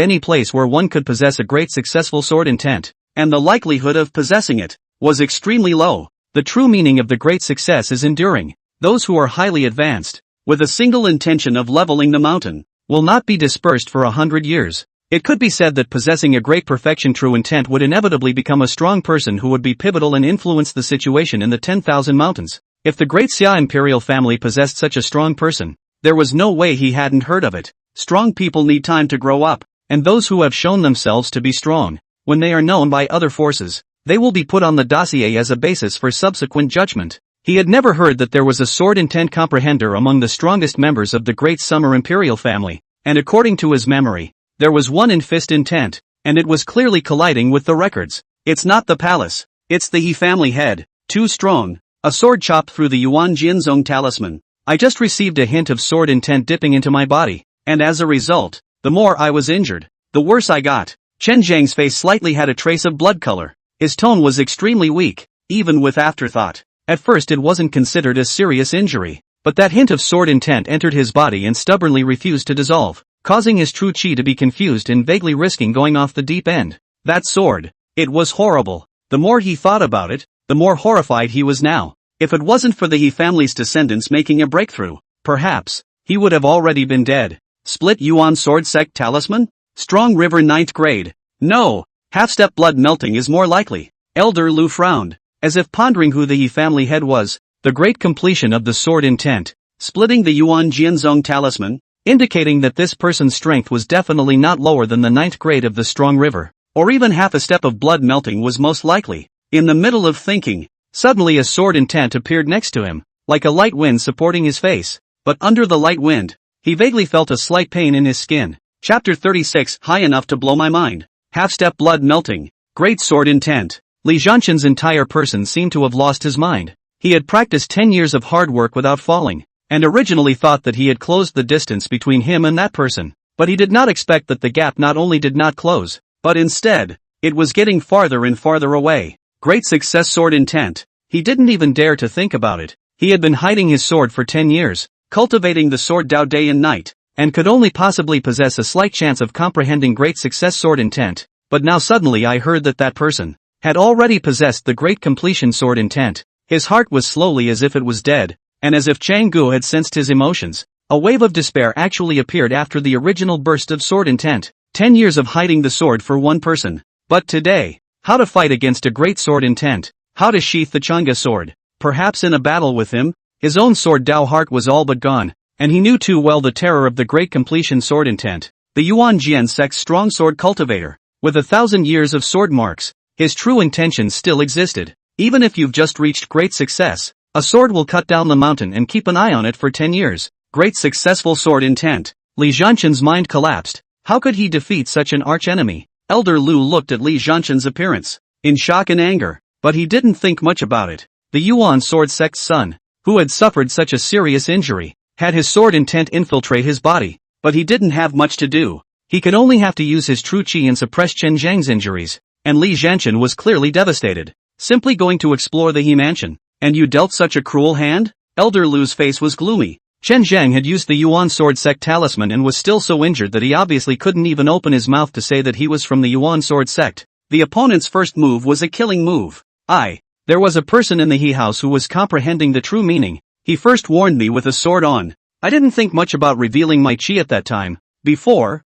any place where one could possess a great successful sword intent, and the likelihood of possessing it was extremely low. The true meaning of the great success is enduring. Those who are highly advanced, with a single intention of leveling the mountain, will not be dispersed for 100 years. It could be said that possessing a great perfection true intent would inevitably become a strong person who would be pivotal and influence the situation in the 10,000 mountains. If the Great Xia Imperial family possessed such a strong person, there was no way he hadn't heard of it. Strong people need time to grow up, and those who have shown themselves to be strong, when they are known by other forces, they will be put on the dossier as a basis for subsequent judgment. He had never heard that there was a sword intent comprehender among the strongest members of the Great Summer Imperial family, and according to his memory, there was one in fist intent, and it was clearly colliding with the records. It's not the palace, it's the He family head, too strong. A sword chopped through the Yuan Jianzong talisman. I just received a hint of sword intent dipping into my body, and as a result, the more I was injured, the worse I got. Chen Zhang's face slightly had a trace of blood color. His tone was extremely weak, even with afterthought. At first it wasn't considered a serious injury, but that hint of sword intent entered his body and stubbornly refused to dissolve, causing his true qi to be confused and vaguely risking going off the deep end. That sword. It was horrible. The more he thought about it, the more horrified he was now. If it wasn't for the He family's descendants making a breakthrough, perhaps, he would have already been dead. Split Yuan Sword Sect Talisman? Strong River 9th grade. No, half-step blood melting is more likely. Elder Lu frowned, as if pondering who the He family head was. The great completion of the sword intent, splitting the Yuan Jianzong talisman, indicating that this person's strength was definitely not lower than the 9th grade of the Strong River, or even half a step of blood melting was most likely. In the middle of thinking, suddenly a sword intent appeared next to him, like a light wind supporting his face, but under the light wind, he vaguely felt a slight pain in his skin. Chapter 36, high enough to blow my mind. Half-step blood melting. Great sword intent. Li Zhanchen's entire person seemed to have lost his mind. He had practiced 10 years of hard work without falling, and originally thought that he had closed the distance between him and that person, but he did not expect that the gap not only did not close, but instead, it was getting farther and farther away. Great success sword intent. He didn't even dare to think about it. He had been hiding his sword for 10 years, cultivating the sword Dao day and night, and could only possibly possess a slight chance of comprehending great success sword intent. But now suddenly I heard that that person had already possessed the great completion sword intent. His heart was slowly as if it was dead, and as if Chang Gu had sensed his emotions. A wave of despair actually appeared after the original burst of sword intent. 10 years of hiding the sword for one person. But today, how to fight against a great sword intent? How to sheath the Chang'e sword? Perhaps in a battle with him? His own sword Dao heart was all but gone, and he knew too well the terror of the great completion sword intent. The Yuan Jian sect's strong sword cultivator, with 1,000 years of sword marks, his true intentions still existed. Even if you've just reached great success, a sword will cut down the mountain and keep an eye on it for 10 years. Great successful sword intent. Li Zhanchen's mind collapsed. How could he defeat such an arch-enemy? Elder Lu looked at Li Zhanchen's appearance, in shock and anger, but he didn't think much about it. The Yuan sword sect's son, who had suffered such a serious injury, had his sword intent infiltrate his body, but he didn't have much to do. He could only have to use his true qi and suppress Chen Zhang's injuries, and Li Zhanchen was clearly devastated. Simply going to explore the He mansion, and you dealt such a cruel hand? Elder Lu's face was gloomy. Chen Zhang had used the Yuan sword sect talisman and was still so injured that he obviously couldn't even open his mouth to say that he was from the Yuan sword sect. The opponent's first move was a killing move. There was a person in the He house who was comprehending the true meaning. He first warned me with a sword on. I didn't think much about revealing my qi at that time.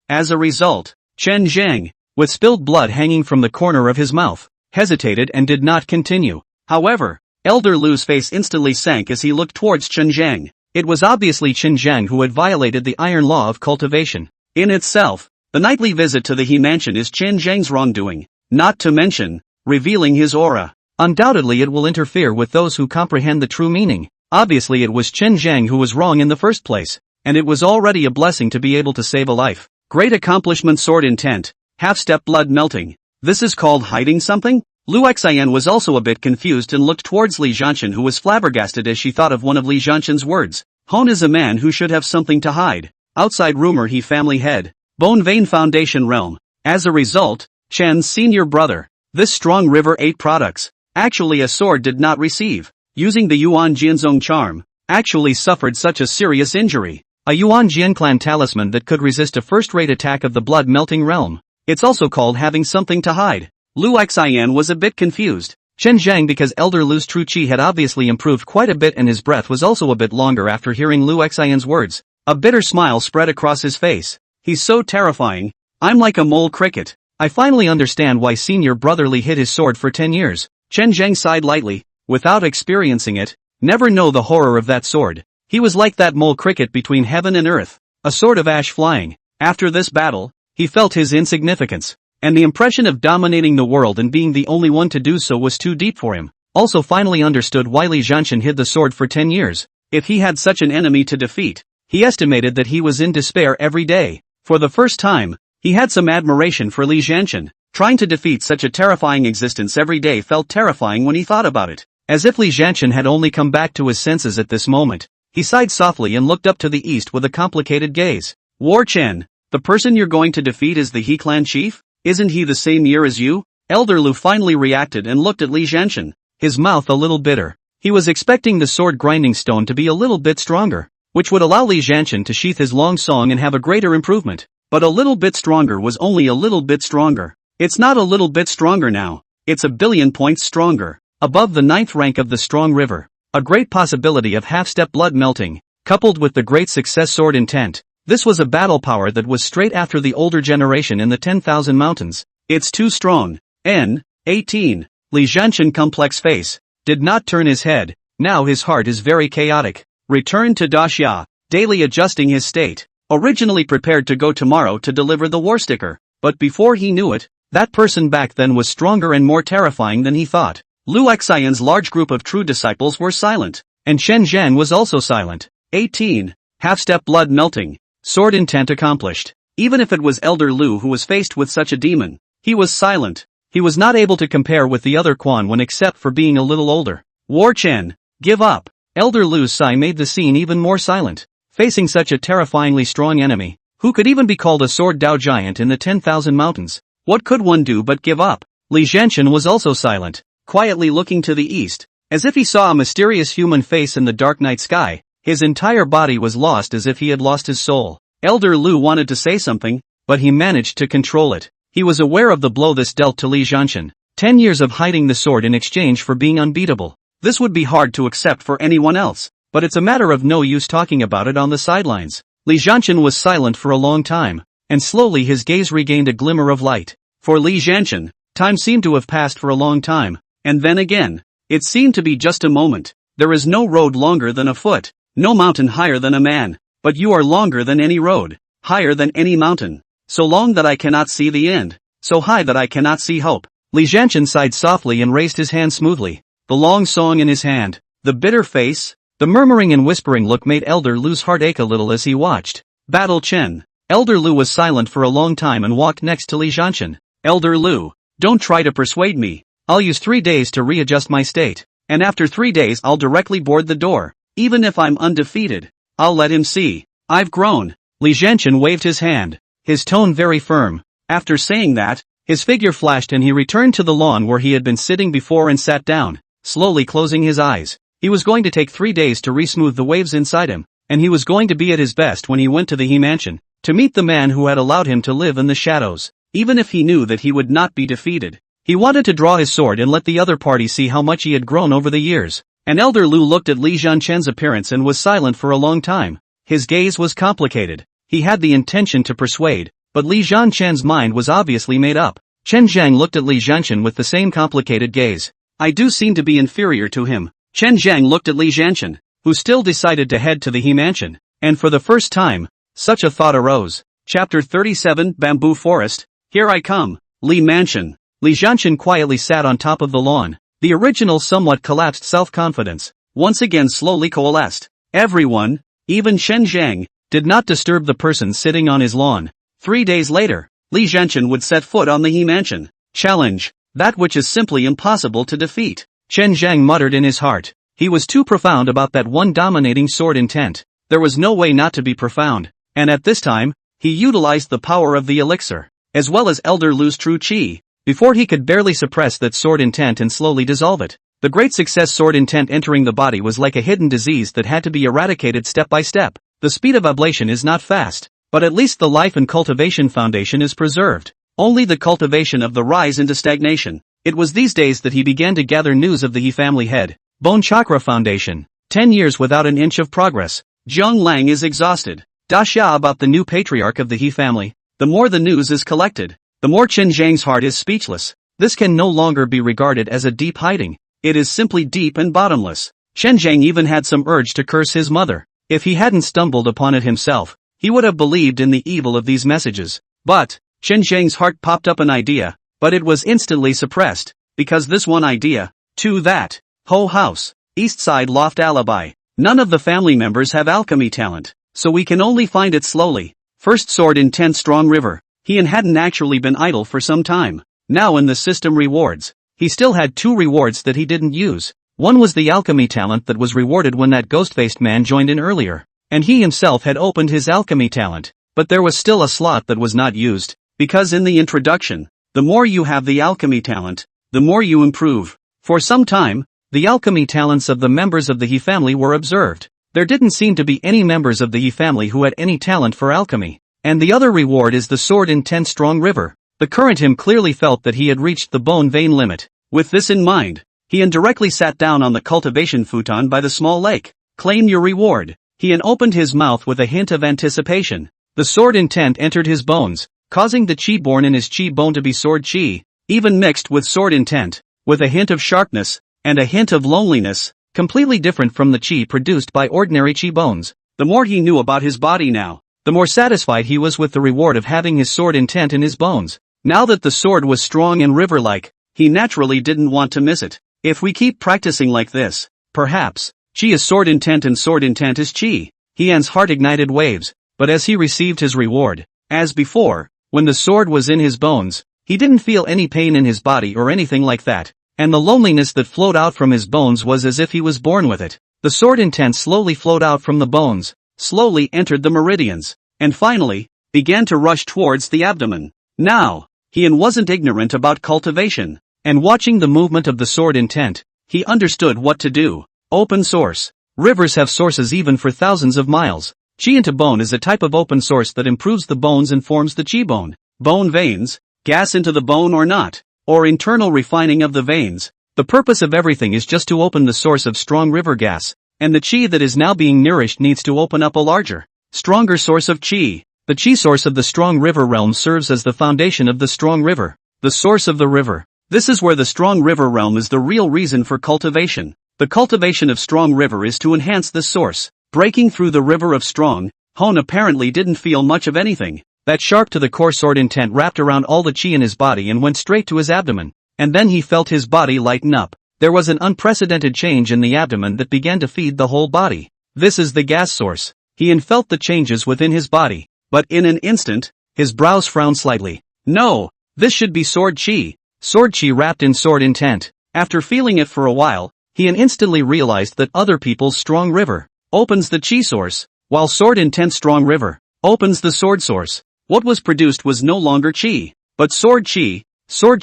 As a result, Chen Zhang, with spilled blood hanging from the corner of his mouth, hesitated and did not continue. However, Elder Lu's face instantly sank as he looked towards Chen Zhang. It was obviously Chen Zhang who had violated the iron law of cultivation. In itself, the nightly visit to the He Mansion is Chen Zhang's wrongdoing, not to mention revealing his aura. Undoubtedly it will interfere with those who comprehend the true meaning. Obviously it was Chen Zhang who was wrong in the first place, and it was already a blessing to be able to save a life. Great accomplishment. Sword intent, half-step blood melting. This is called hiding something? Lu Xian was also a bit confused and looked towards Li Zhanshan, who was flabbergasted as she thought of one of Li Zhanshan's words. Hon is a man who should have something to hide. Outside rumor he family head. Bone Vein Foundation realm. As a result, Chen's senior brother. This strong river 8 products. Actually a sword did not receive. Using the Yuan Jianzong charm. Actually suffered such a serious injury. A Yuan Jian clan talisman that could resist a first-rate attack of the blood-melting realm. It's also called having something to hide. Lu Xian was a bit confused. Chen Zhang, because Elder Lu's true chi had obviously improved quite a bit and his breath was also a bit longer after hearing Lu Xian's words. A bitter smile spread across his face. He's so terrifying. I'm like a mole cricket. I finally understand why senior brotherly hid his sword for 10 years. Chen Zhang sighed lightly, without experiencing it. Never know the horror of that sword. He was like that mole cricket between heaven and earth. A sword of ash flying. After this battle, he felt his insignificance. And the impression of dominating the world and being the only one to do so was too deep for him. Also finally understood why Li Zhanshan hid the sword for 10 years. If he had such an enemy to defeat, he estimated that he was in despair every day. For the first time, he had some admiration for Li Zhanshan. Trying to defeat such a terrifying existence every day felt terrifying when he thought about it. As if Li Zhanshan had only come back to his senses at this moment. He sighed softly and looked up to the east with a complicated gaze. War Chen, the person you're going to defeat is the He clan chief? Isn't he the same year as you? Elder Lu finally reacted and looked at Li Zhanshan, his mouth a little bitter. He was expecting the sword grinding stone to be a little bit stronger, which would allow Li Zhanshan to sheath his long song and have a greater improvement. But a little bit stronger was only a little bit stronger. It's not a little bit stronger now, it's a billion points stronger. Above the 9th rank of the strong river. A great possibility of half-step blood melting, coupled with the great success sword intent. This was a battle power that was straight after the older generation in the 10,000 mountains. It's too strong. N18. Li Zhanshan complex face. Did not turn his head. Now his heart is very chaotic. Returned to Daxia. Daily adjusting his state. Originally prepared to go tomorrow to deliver the war sticker. But before he knew it, that person back then was stronger and more terrifying than he thought. Lu Xian's large group of true disciples were silent. And Chen Zhang was also silent. 18. Half-step blood melting. Sword intent accomplished. Even if it was Elder Lu who was faced with such a demon, he was silent. He was not able to compare with the other Quan Wen except for being a little older. War Chen, give up. Elder Lu's sigh made the scene even more silent. Facing such a terrifyingly strong enemy, who could even be called a sword Dao giant in the 10,000 mountains, what could one do but give up? Li Zhanshan was also silent, quietly looking to the east, as if he saw a mysterious human face in the dark night sky. His entire body was lost as if he had lost his soul. Elder Lu wanted to say something, but he managed to control it. He was aware of the blow this dealt to Li Zhanshan. 10 years of hiding the sword in exchange for being unbeatable. This would be hard to accept for anyone else, but it's a matter of no use talking about it on the sidelines. Li Zhanshan was silent for a long time, and slowly his gaze regained a glimmer of light. For Li Zhanshan, time seemed to have passed for a long time, and then again, it seemed to be just a moment. There is no road longer than a foot. No mountain higher than a man, but you are longer than any road, higher than any mountain, so long that I cannot see the end, so high that I cannot see hope. Li Zhanshan sighed softly and raised his hand smoothly, the long song in his hand, the bitter face, the murmuring and whispering look made Elder Lu's heart ache a little as he watched. Battle Chen. Elder Lu was silent for a long time and walked next to Li Zhanshan. Elder Lu, don't try to persuade me. I'll use 3 days to readjust my state, and after 3 days I'll directly board the door. Even if I'm undefeated, I'll let him see. I've grown. Li Zhanshan waved his hand, his tone very firm. After saying that, his figure flashed and he returned to the lawn where he had been sitting before and sat down, slowly closing his eyes. He was going to take 3 days to resmooth the waves inside him, and he was going to be at his best when he went to the He Mansion, to meet the man who had allowed him to live in the shadows. Even if he knew that he would not be defeated, he wanted to draw his sword and let the other party see how much he had grown over the years. And Elder Lu looked at Li Zhanshan's appearance and was silent for a long time. His gaze was complicated. He had the intention to persuade, but Li Zhanshan's mind was obviously made up. Chen Zhang looked at Li Jianchen with the same complicated gaze. I do seem to be inferior to him. Chen Zhang looked at Li Jianchen, who still decided to head to the He Mansion, and for the first time, such a thought arose. Chapter 37 Bamboo Forest, Here I Come, Li Mansion. Li Jianchen quietly sat on top of the lawn. The original somewhat collapsed self-confidence, once again slowly coalesced. Everyone, even Chen Zhang, did not disturb the person sitting on his lawn. 3 days later, Li Jianchen would set foot on the He Mansion. Challenge, that which is simply impossible to defeat. Chen Zhang muttered in his heart. He was too profound about that one dominating sword intent. There was no way not to be profound, and at this time, he utilized the power of the elixir, as well as Elder Lu's true chi, before he could barely suppress that sword intent and slowly dissolve it. The great success sword intent entering the body was like a hidden disease that had to be eradicated step by step. The speed of ablation is not fast, but at least the life and cultivation foundation is preserved. Only the cultivation of the rise into stagnation. It was these days that he began to gather news of the He family head. Bone Chakra Foundation. 10 years without an inch of progress. Zhang Lang is exhausted. Xia about the new patriarch of the He family. The more the news is collected, the more Chen Zhang's heart is speechless. This can no longer be regarded as a deep hiding. It is simply deep and bottomless. Chen Zhang even had some urge to curse his mother. If he hadn't stumbled upon it himself, he would have believed in the evil of these messages. But Chen Zhang's heart popped up an idea, but it was instantly suppressed, because this one idea, to that, Ho House, East Side Loft Alibi. None of the family members have alchemy talent, so we can only find it slowly. First sword in 10 Strong River. He hadn't actually been idle for some time. Now in the system rewards, he still had 2 rewards that he didn't use. One was the alchemy talent that was rewarded when that ghost-faced man joined in earlier, and he himself had opened his alchemy talent, but there was still a slot that was not used. Because in the introduction, the more you have the alchemy talent, the more you improve. For some time, the alchemy talents of the members of the He family were observed. There didn't seem to be any members of the He family who had any talent for alchemy. And the other reward is the sword in 10 Strong River. The current him clearly felt that he had reached the bone vein limit. With this in mind, he indirectly sat down on the cultivation futon by the small lake. Claim your reward. He opened his mouth with a hint of anticipation. The sword intent entered his bones, causing the chi born in his chi bone to be sword chi, even mixed with sword intent, with a hint of sharpness, and a hint of loneliness, completely different from the chi produced by ordinary chi bones. The more he knew about his body now, the more satisfied he was with the reward of having his sword intent in his bones. Now that the sword was strong and river-like, he naturally didn't want to miss it. If we keep practicing like this, perhaps, chi is sword intent and sword intent is chi. Hian's heart ignited waves, but as he received his reward, as before, when the sword was in his bones, he didn't feel any pain in his body or anything like that, and the loneliness that flowed out from his bones was as if he was born with it. The sword intent slowly flowed out from the bones, slowly entered the meridians, and finally, began to rush towards the abdomen. Now, Hian wasn't ignorant about cultivation, and watching the movement of the sword intent, he understood what to do. Open source. Rivers have sources even for thousands of miles. Chi into bone is a type of open source that improves the bones and forms the chi bone. Bone veins, gas into the bone or not, or internal refining of the veins. The purpose of everything is just to open the source of strong river gas, and the chi that is now being nourished needs to open up a larger, stronger source of chi. The chi source of the strong river realm serves as the foundation of the strong river. The source of the river. This is where the strong river realm is the real reason for cultivation. The cultivation of strong river is to enhance this source. Breaking through the river of strong, Hon apparently didn't feel much of anything. That sharp to the core sword intent wrapped around all the chi in his body and went straight to his abdomen. And then he felt his body lighten up. There was an unprecedented change in the abdomen that began to feed the whole body. This is the gas source. He felt the changes within his body. But in an instant, his brows frowned slightly. No, this should be sword chi. Sword chi wrapped in sword intent. After feeling it for a while, he instantly realized that other people's strong river opens the chi source, while sword intent strong river opens the sword source. What was produced was no longer chi, but sword chi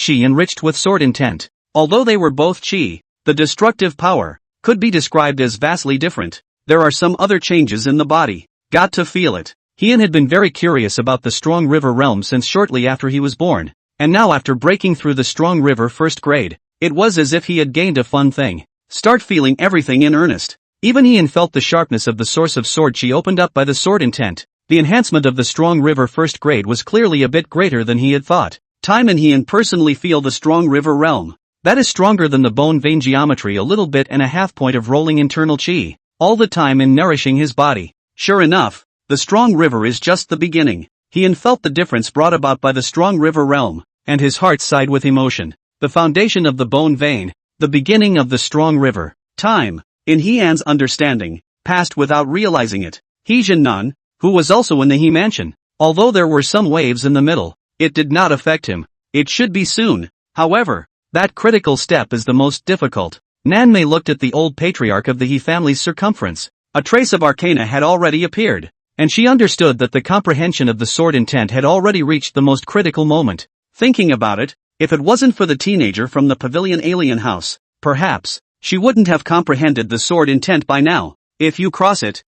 enriched with sword intent. Although they were both chi, the destructive power could be described as vastly different. There are some other changes in the body. Got to feel it. Hian had been very curious about the strong river realm since shortly after he was born, and now after breaking through the strong river first grade, it was as if he had gained a fun thing. Start feeling everything in earnest. Even Hian felt the sharpness of the source of sword chi opened up by the sword intent. The enhancement of the strong river first grade was clearly a bit greater than he had thought. Time and he personally feel the strong river realm. That is stronger than the bone vein geometry, a little bit and a half point of rolling internal chi, all the time in nourishing his body. Sure enough, the strong river is just the beginning. He felt the difference brought about by the strong river realm, and his heart sighed with emotion. The foundation of the bone vein, the beginning of the strong river. Time, in Heian's understanding, passed without realizing it. He Jinnan, who was also in the He mansion, although there were some waves in the middle, it did not affect him. It should be soon. However, that critical step is the most difficult. Nanmei looked at the old patriarch of the He family's circumference. A trace of arcana had already appeared, and she understood that the comprehension of the sword intent had already reached the most critical moment. Thinking about it, if it wasn't for the teenager from the pavilion alien house, perhaps, she wouldn't have comprehended the sword intent by now. If you cross it,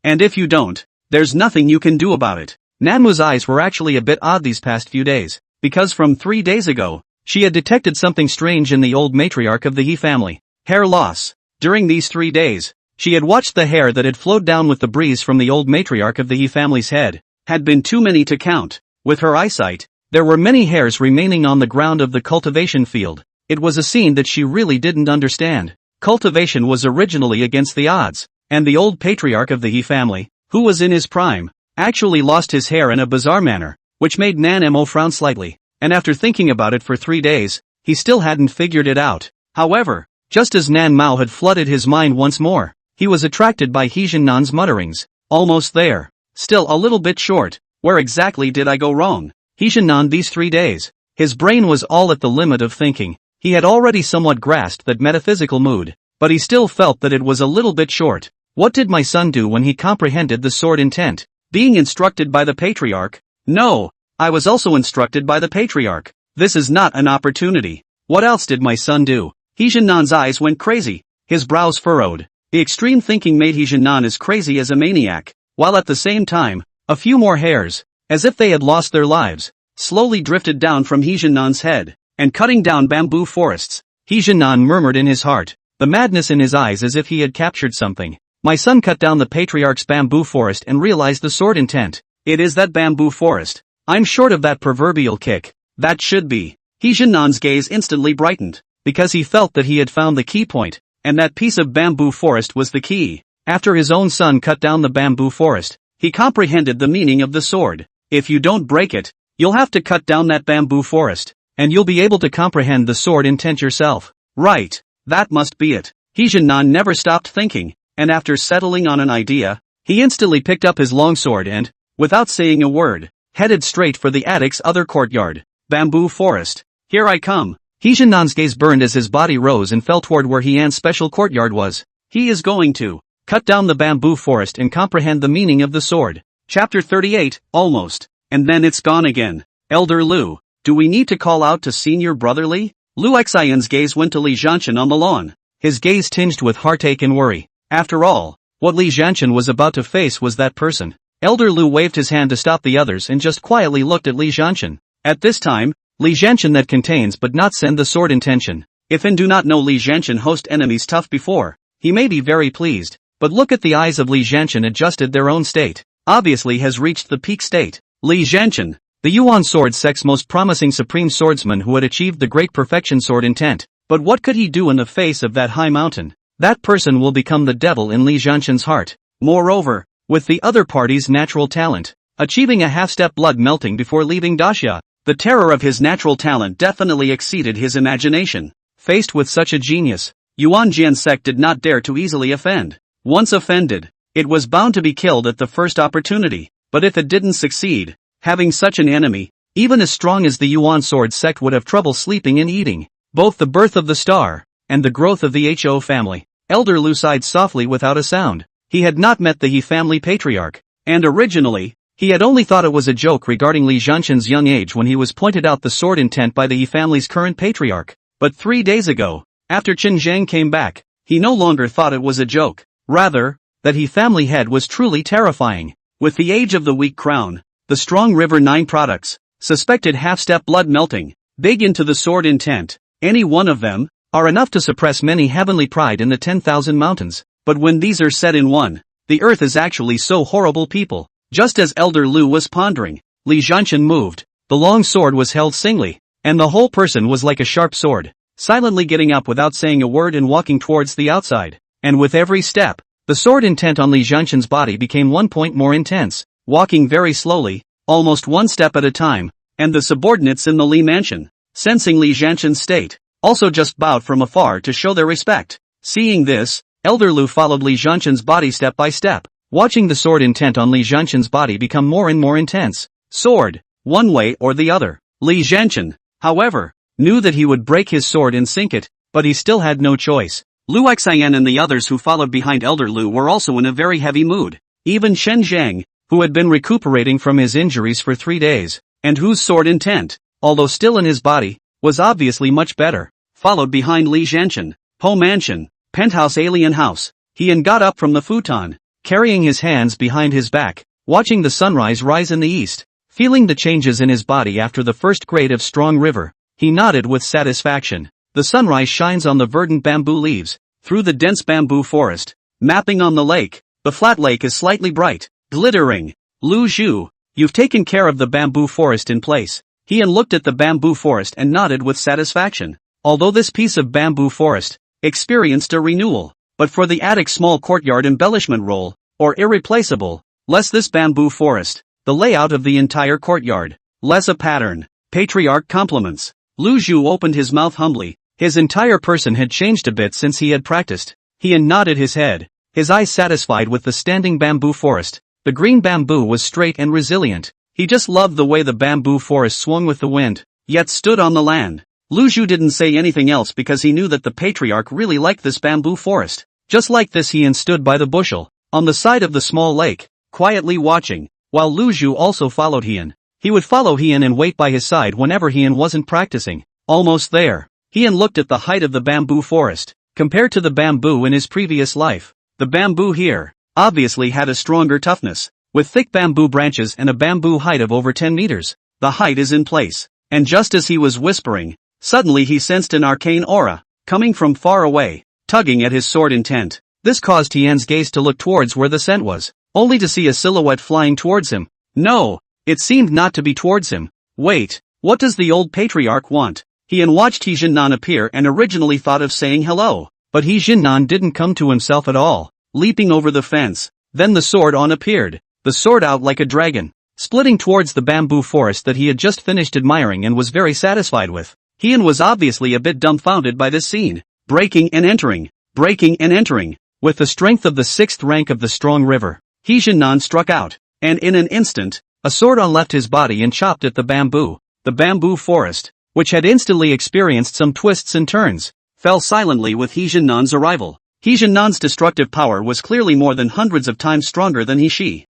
and if you don't, there's nothing you can do about it. Nanmu's eyes were actually a bit odd these past few days, because from 3 days ago, she had detected something strange in the old matriarch of the He family. Hair loss. During these 3 days, she had watched the hair that had flowed down with the breeze from the old matriarch of the He family's head. Had been too many to count. With her eyesight, there were many hairs remaining on the ground of the cultivation field. It was a scene that she really didn't understand. Cultivation was originally against the odds, and the old patriarch of the He family, who was in his prime, actually lost his hair in a bizarre manner, which made Nan Mo frown slightly, and after thinking about it for 3 days, he still hadn't figured it out. However, just as Nan Mao had flooded his mind once more, he was attracted by He Jinnan's mutterings. Almost there. Still a little bit short. Where exactly did I go wrong? He Jinnan these 3 days. His brain was all at the limit of thinking. He had already somewhat grasped that metaphysical mood, but he still felt that it was a little bit short. What did my son do when he comprehended the sword intent? Being instructed by the patriarch? No, I was also instructed by the patriarch. This is not an opportunity. What else did my son do? He Jinnan's eyes went crazy. His brows furrowed. The extreme thinking made He Jinnan as crazy as a maniac, while at the same time, a few more hairs, as if they had lost their lives, slowly drifted down from He Jinnan's head, and cutting down bamboo forests. He Jinnan murmured in his heart, the madness in his eyes as if he had captured something. My son cut down the patriarch's bamboo forest and realized the sword intent. It is that bamboo forest. I'm short of that proverbial kick. That should be. He Jinnan's gaze instantly brightened, because he felt that he had found the key point, and that piece of bamboo forest was the key. After his own son cut down the bamboo forest, he comprehended the meaning of the sword. If you don't break it, you'll have to cut down that bamboo forest, and you'll be able to comprehend the sword intent yourself. Right. That must be it. He Jinnan never stopped thinking, and after settling on an idea, he instantly picked up his longsword and, without saying a word, headed straight for the attic's other courtyard. Bamboo forest. Here I come. He Jinnan's gaze burned as his body rose and fell toward where Heian's special courtyard was. He is going to cut down the bamboo forest and comprehend the meaning of the sword. Chapter 38, almost. And then it's gone again. Elder Lu, do we need to call out to Senior Brother Li? Lu Xian's gaze went to Li Jianshan on the lawn. His gaze tinged with heartache and worry. After all, what Li Jianshan was about to face was that person. Elder Lu waved his hand to stop the others and just quietly looked at Li Jianshan. At this time, Li Jianshan that contains but not send the sword intention. If and do not know Li Jianshan host enemies tough before, he may be very pleased, but look at the eyes of Li Jianshan adjusted their own state. Obviously has reached the peak state. Li Jianshan, the Yuan sword sect's most promising supreme swordsman who had achieved the great perfection sword intent. But what could he do in the face of that high mountain? That person will become the devil in Li Jianshan's heart. Moreover, with the other party's natural talent, achieving a half-step blood melting before leaving Daxia, the terror of his natural talent definitely exceeded his imagination. Faced with such a genius, Yuan Jian sect did not dare to easily offend. Once offended, it was bound to be killed at the first opportunity. But if it didn't succeed, having such an enemy, even as strong as the Yuan sword sect would have trouble sleeping and eating. Both the birth of the star, and the growth of the Ho family. Elder Lu sighed softly without a sound. He had not met the He family patriarch, and originally, he had only thought it was a joke regarding Li Jianshan's young age when he was pointed out the sword intent by the He family's current patriarch. But 3 days ago, after Qin Zhang came back, he no longer thought it was a joke. Rather, that He family head was truly terrifying. With the age of the weak crown, the strong river 9 products, suspected half-step blood melting, big into the sword intent, any one of them, are enough to suppress many heavenly pride in the 10,000 mountains. But when these are set in one, the earth is actually so horrible people. Just as Elder Lu was pondering, Li Jianshan moved, The long sword was held singly, and the whole person was like a sharp sword, silently getting up without saying a word and walking towards the outside. And with every step, the sword intent on Li Zhanshan's body became 1 point more intense, walking very slowly, almost one step at a time, and the subordinates in the Li mansion, sensing Li Zhanshan's state, also just bowed from afar to show their respect. Seeing this, Elder Lu followed Li Zhanshan's body step by step, watching the sword intent on Li Zhanshan's body become more and more intense. Sword, one way or the other. Li Zhanshan, however, knew that he would break his sword and sink it, but he still had no choice. Lu Xian and the others who followed behind Elder Lu were also in a very heavy mood. Even Shen Zhang, who had been recuperating from his injuries for 3 days, and whose sword intent, although still in his body, was obviously much better, followed behind Li Zhanshan. Po Mansion, penthouse alien house. Heian got up from the futon, carrying his hands behind his back, watching the sunrise rise in the east. Feeling the changes in his body after the first grade of strong river, he nodded with satisfaction. The sunrise shines on the verdant bamboo leaves, through the dense bamboo forest, mapping on the lake. The flat lake is slightly bright, glittering. Lu Zhu, you've taken care of the bamboo forest in place. Heian looked at the bamboo forest and nodded with satisfaction. Although this piece of bamboo forest experienced a renewal, but for the attic small courtyard embellishment role, or irreplaceable, less this bamboo forest, the layout of the entire courtyard, less a pattern. Patriarch compliments. Lu Zhu opened his mouth humbly. His entire person had changed a bit since he had practiced. He nodded his head, his eyes satisfied with the standing bamboo forest. The green bamboo was straight and resilient. He just loved the way the bamboo forest swung with the wind, yet stood on the land. Lu Zhu didn't say anything else because he knew that the patriarch really liked this bamboo forest. Just like this, he stood by the bushel, on the side of the small lake, quietly watching, while Lu Zhu also followed Heian. He would follow Heian and wait by his side whenever Heian wasn't practicing. Almost there, Heian looked at the height of the bamboo forest. Compared to the bamboo in his previous life, the bamboo here, obviously had a stronger toughness, with thick bamboo branches and a bamboo height of over 10 meters. The height is in place, and just as he was whispering, suddenly he sensed an arcane aura, coming from far away, tugging at his sword intent. This caused Heian's gaze to look towards where the scent was, only to see a silhouette flying towards him. No, it seemed not to be towards him. Wait, what does the old patriarch want? Heian watched He Jinnan appear and originally thought of saying hello, but He Jinnan didn't come to himself at all, leaping over the fence. Then the sword on appeared, the sword out like a dragon, splitting towards the bamboo forest that he had just finished admiring and was very satisfied with. Heian was obviously a bit dumbfounded by this scene, breaking and entering, breaking and entering. With the strength of the 6th rank of the strong river, He Jinnan struck out, and in an instant, a sword on left his body and chopped at the bamboo. The bamboo forest, which had instantly experienced some twists and turns, fell silently with He Jinnan's arrival. He Jinnan's destructive power was clearly more than hundreds of times stronger than He,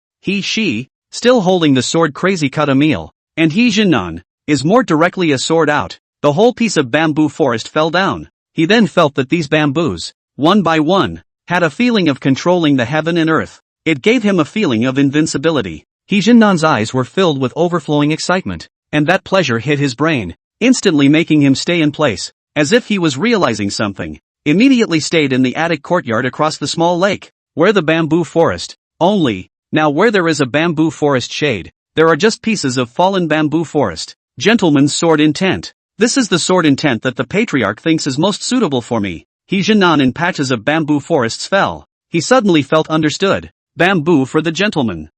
still holding the sword crazy cut a meal, and He Jinnan, is more directly a sword out. The whole piece of bamboo forest fell down. He then felt that these bamboos, one by one, had a feeling of controlling the heaven and earth. It gave him a feeling of invincibility. He Jinnan's eyes were filled with overflowing excitement, and that pleasure hit his brain, instantly making him stay in place, as if he was realizing something. Immediately stayed in the attic courtyard across the small lake, where the bamboo forest, only, now where there is a bamboo forest shade, there are just pieces of fallen bamboo forest. Gentleman's sword intent. This is the sword intent that the patriarch thinks is most suitable for me. He Jinnan in patches of bamboo forests fell. He suddenly felt understood. Bamboo for the gentleman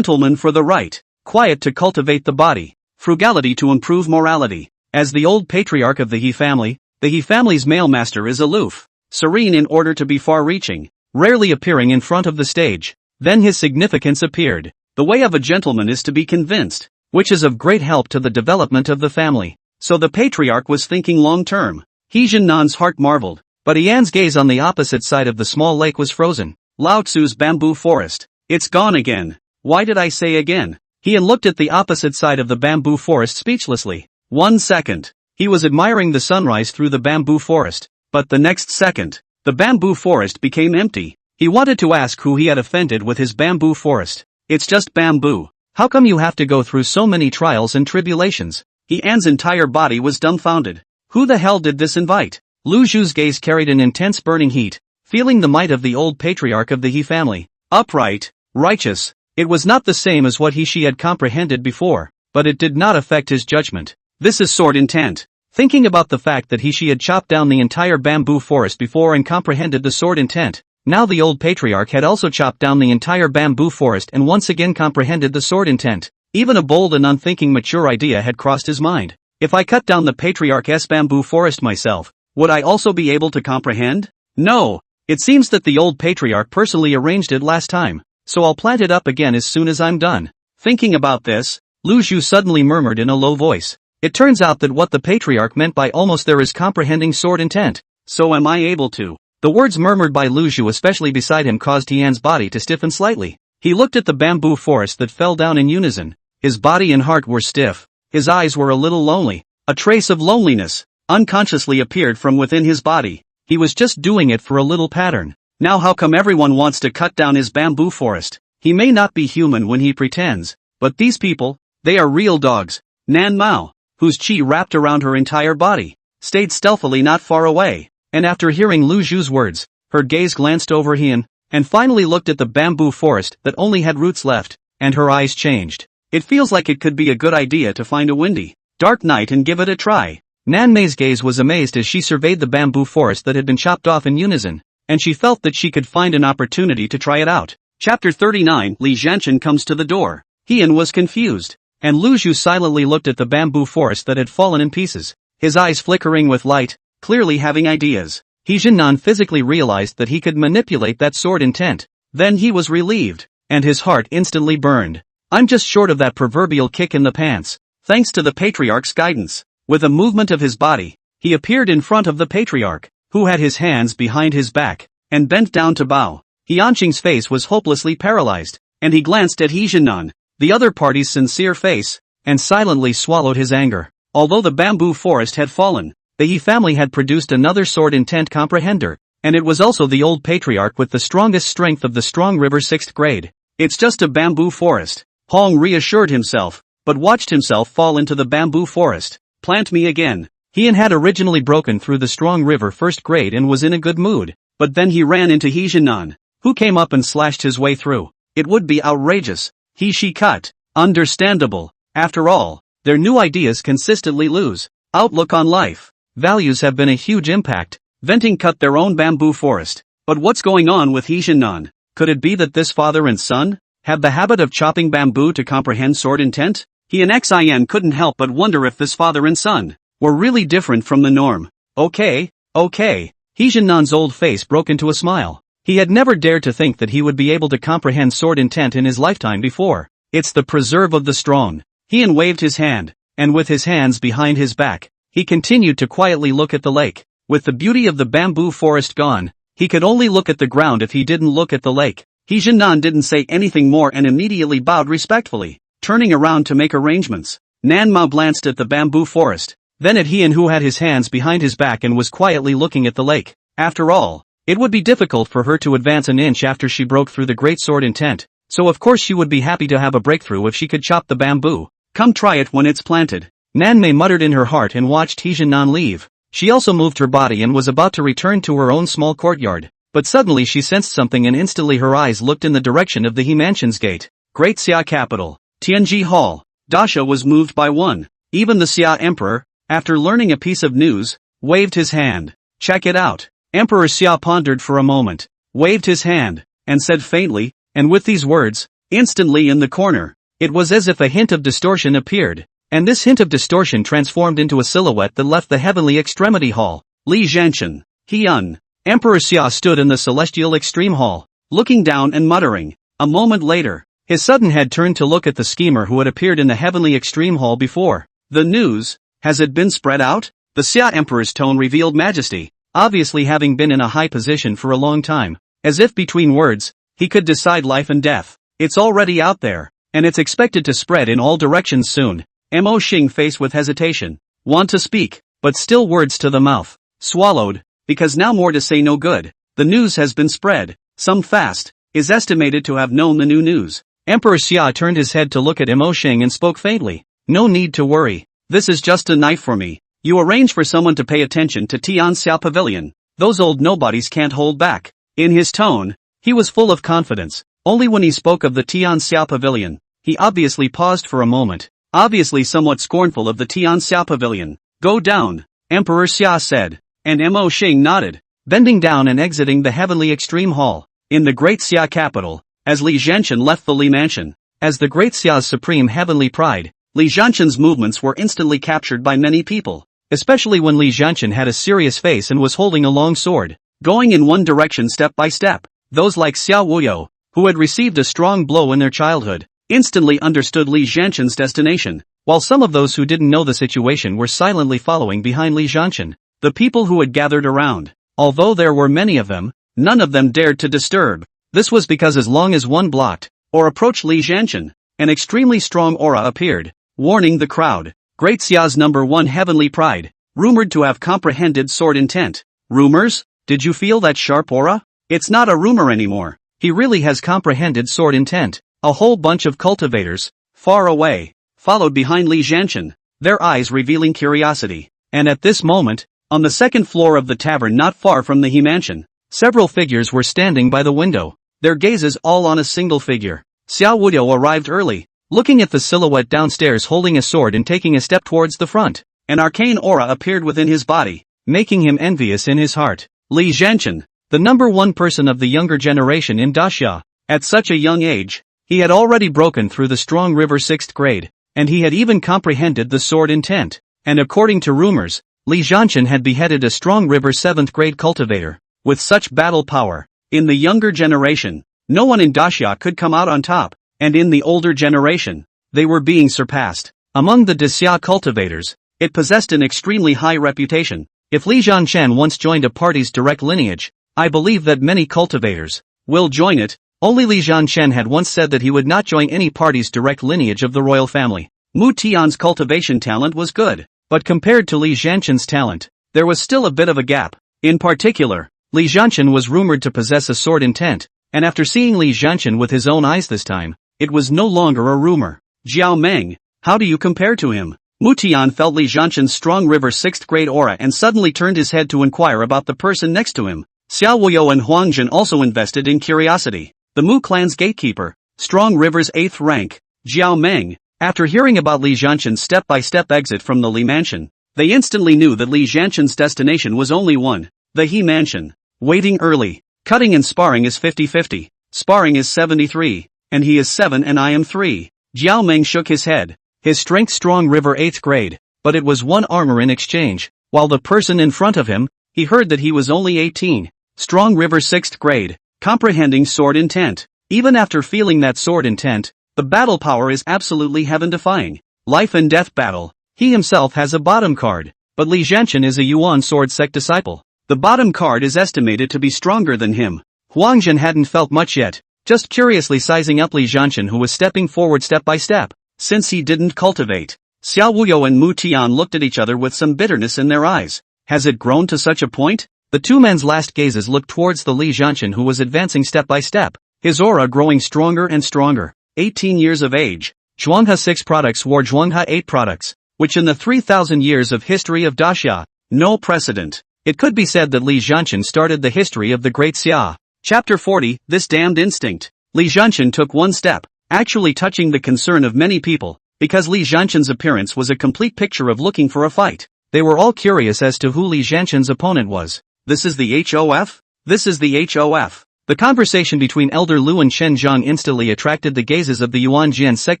for the right, quiet to cultivate the body, frugality to improve morality. As the old patriarch of the He family, the He family's male master is aloof, serene in order to be far-reaching, rarely appearing in front of the stage. Then his significance appeared. The way of a gentleman is to be convinced, which is of great help to the development of the family. So the patriarch was thinking long-term. He Jinnan's heart marveled, but Heian's gaze on the opposite side of the small lake was frozen. Lao Tzu's bamboo forest. It's gone again. Why did I say again? Heian looked at the opposite side of the bamboo forest speechlessly. 1 second. He was admiring the sunrise through the bamboo forest, but the next second, the bamboo forest became empty. He wanted to ask who he had offended with his bamboo forest. It's just bamboo. How come you have to go through so many trials and tribulations? Heian's entire body was dumbfounded. Who the hell did this invite? Lu Zhu's gaze carried an intense burning heat, feeling the might of the old patriarch of the He family. Upright, righteous. It was not the same as what she had comprehended before. but it did not affect his judgment. This is sword intent. Thinking about the fact that she had chopped down the entire bamboo forest before and comprehended the sword intent, now the old patriarch had also chopped down the entire bamboo forest and once again comprehended the sword intent. Even a bold and unthinking mature idea had crossed his mind. If I cut down the patriarch's bamboo forest myself, would I also be able to comprehend? No. It seems that the old patriarch personally arranged it last time, so I'll plant it up again as soon as I'm done. Thinking about this, Lu Zhu suddenly murmured in a low voice. It turns out that what the patriarch meant by almost there is comprehending sword intent. So am I able to? The words murmured by Lu Zhu especially beside him caused Tian's body to stiffen slightly. He looked at the bamboo forest that fell down in unison. His body and heart were stiff. His eyes were a little lonely. A trace of loneliness unconsciously appeared from within his body. He was just doing it for a little pattern. Now how come everyone wants to cut down his bamboo forest? He may not be human when he pretends, but these people, they are real dogs. Nan Mao, whose chi wrapped around her entire body, stayed stealthily not far away, and after hearing Lu Zhu's words, her gaze glanced over Hian, and finally looked at the bamboo forest that only had roots left, and her eyes changed. It feels like it could be a good idea to find a windy, dark night and give it a try. Nan Mei's gaze was amazed as she surveyed the bamboo forest that had been chopped off in unison, and she felt that she could find an opportunity to try it out. Chapter 39. Li Zhanchen comes to the door. Hian was confused, and Lu Zhu silently looked at the bamboo forest that had fallen in pieces, his eyes flickering with light, clearly having ideas. He Jinnan physically realized that he could manipulate that sword intent. Then he was relieved, and his heart instantly burned. I'm just short of that proverbial kick in the pants. Thanks to the patriarch's guidance. With a movement of his body, he appeared in front of the patriarch, who had his hands behind his back, and bent down to bow. Yanqing's face was hopelessly paralyzed, and he glanced at He Jinnan, the other party's sincere face, and silently swallowed his anger. Although the bamboo forest had fallen, the He family had produced another sword intent comprehender, and it was also the old patriarch with the strongest strength of the Strong River 6th grade. It's just a bamboo forest. Hong reassured himself, but watched himself fall into the bamboo forest. Plant me again. Hian had originally broken through the Strong River 1st grade and was in a good mood, but then he ran into He Jinnan, who came up and slashed his way through. It would be outrageous. She cut. Understandable. After all, their new ideas consistently lose. Outlook on life. Values have been a huge impact. Venting cut their own bamboo forest. But what's going on with He Jinnan? Could it be that this father and son have the habit of chopping bamboo to comprehend sword intent? He and Xin couldn't help but wonder if this father and son were really different from the norm. Okay. He Jinnan's old face broke into a smile. He had never dared to think that he would be able to comprehend sword intent in his lifetime before. It's the preserve of the strong. Hian waved his hand, and with his hands behind his back, he continued to quietly look at the lake. With the beauty of the bamboo forest gone, he could only look at the ground if he didn't look at the lake. He Jinnan didn't say anything more and immediately bowed respectfully, turning around to make arrangements. Nan Mao glanced at the bamboo forest, then at Hian who had his hands behind his back and was quietly looking at the lake. After all, it would be difficult for her to advance an inch after she broke through the great sword intent, so of course she would be happy to have a breakthrough if she could chop the bamboo. Come try it when it's planted. Nan Mei muttered in her heart and watched He Jinnan leave. She also moved her body and was about to return to her own small courtyard, but suddenly she sensed something and instantly her eyes looked in the direction of the He Mansion's gate. Great Xia capital, Tianji Hall. Dasha was moved by one. Even the Xia Emperor, after learning a piece of news, waved his hand. Check it out. Emperor Xia pondered for a moment, waved his hand, and said faintly, and with these words, instantly in the corner, it was as if a hint of distortion appeared, and this hint of distortion transformed into a silhouette that left the heavenly extremity hall. Li Zhanchen, Hian. Emperor Xia stood in the celestial extreme hall, looking down and muttering. A moment later, his sudden head turned to look at the schemer who had appeared in the heavenly extreme hall before. The news, has it been spread out? The Xia Emperor's tone revealed majesty, obviously having been in a high position for a long time. As if between words, he could decide life and death. It's already out there, and it's expected to spread in all directions soon. Mo Xing faced with hesitation. Want to speak, but still words to the mouth. Swallowed, because now more to say no good. The news has been spread. Some fast, is estimated to have known the new news. Emperor Xia turned his head to look at Mo Xing and spoke faintly. No need to worry. This is just a knife for me. You arrange for someone to pay attention to Tian Xiao Pavilion. Those old nobodies can't hold back. In his tone, he was full of confidence. Only when he spoke of the Tian Xiao Pavilion, he obviously paused for a moment. obviously somewhat scornful of the Tianxia pavilion. "Go down," Emperor Xia said. And Mo Xing nodded, bending down and exiting the heavenly extreme hall. In the great Xia capital, as Li Zhanshan left the Li mansion, as the great Xia's supreme heavenly pride, Li Zhanshan's movements were instantly captured by many people, especially when Li Zhanshan had a serious face and was holding a long sword, going in one direction step by step. Those like Xiao Wuyo, who had received a strong blow in their childhood, instantly understood Li Zhanshan's destination, while some of those who didn't know the situation were silently following behind Li Zhanshan. The people who had gathered around, although there were many of them, none of them dared to disturb. This was because as long as one blocked, or approached Li Zhanshan, an extremely strong aura appeared, warning the crowd. Great Xia's #1 heavenly pride, rumored to have comprehended sword intent. Rumors? Did you feel that sharp aura? It's not a rumor anymore. He really has comprehended sword intent. A whole bunch of cultivators, far away, followed behind Li Zhanshan, their eyes revealing curiosity. And at this moment, on the second floor of the tavern not far from the He mansion, several figures were standing by the window, their gazes all on a single figure. Xiao Wuyo arrived early, looking at the silhouette downstairs holding a sword and taking a step towards the front. An arcane aura appeared within his body, making him envious in his heart. Li Zhanshan, the #1 person of the younger generation in Daxia, at such a young age, he had already broken through the strong river 6th grade, and he had even comprehended the sword intent. And according to rumors, Li Zhanshan had beheaded a strong river 7th grade cultivator. With such battle power, in the younger generation, no one in Daxia could come out on top, and in the older generation, they were being surpassed. Among the Daxia cultivators, it possessed an extremely high reputation. If Li Zhanshan once joined a party's direct lineage, I believe that many cultivators will join it. Only Li Zhanshan had once said that he would not join any party's direct lineage of the royal family. Mu Tian's cultivation talent was good, but compared to Li Zhanshan's talent, there was still a bit of a gap. In particular, Li Zhanshan was rumored to possess a sword intent, and after seeing Li Zhanshan with his own eyes this time, it was no longer a rumor. Jiao Meng, how do you compare to him? Mu Tian felt Li Zhanshan's strong river 6th grade aura and suddenly turned his head to inquire about the person next to him. Xiao Wuyo and Huangjin also invested in curiosity. The Mu clan's gatekeeper, strong river's 8th rank, Jiao Meng, after hearing about Li Zhanshan's step-by-step exit from the Li mansion, they instantly knew that Li Zhanshan's destination was only one, the He mansion. Waiting early, cutting and sparring is 50-50, sparring is 73, and he is 7 and I am 3. Jiao Meng shook his head, his strength strong river 8th grade, but it was 1 armor in exchange, while the person in front of him, he heard that he was only 18, strong river 6th grade, comprehending sword intent. Even after feeling that sword intent, the battle power is absolutely heaven-defying. Life and death battle. He himself has a bottom card, but Li Zhanshan is a Yuan sword sect disciple. The bottom card is estimated to be stronger than him. Huangjin hadn't felt much yet, just curiously sizing up Li Zhanshan who was stepping forward step by step, since he didn't cultivate. Xiao Wuyo and Mu Tian looked at each other with some bitterness in their eyes. Has it grown to such a point? The two men's last gazes looked towards the Li Zhanshan who was advancing step by step, his aura growing stronger and stronger. 18 years of age, Zhuanghe 6 products wore Zhuanghe 8 products, which in the 3,000 years of history of Daxia, no precedent. It could be said that Li Zhanshan started the history of the Great Xia. Chapter 40, This Damned Instinct. Li Zhanshan took one step, actually touching the concern of many people, because Li Zhanshan's appearance was a complete picture of looking for a fight. They were all curious as to who Li Zhanshan's opponent was. This is the HOF? This is the HOF. The conversation between Elder Lu and Shen Zhang instantly attracted the gazes of the Yuan Jian sect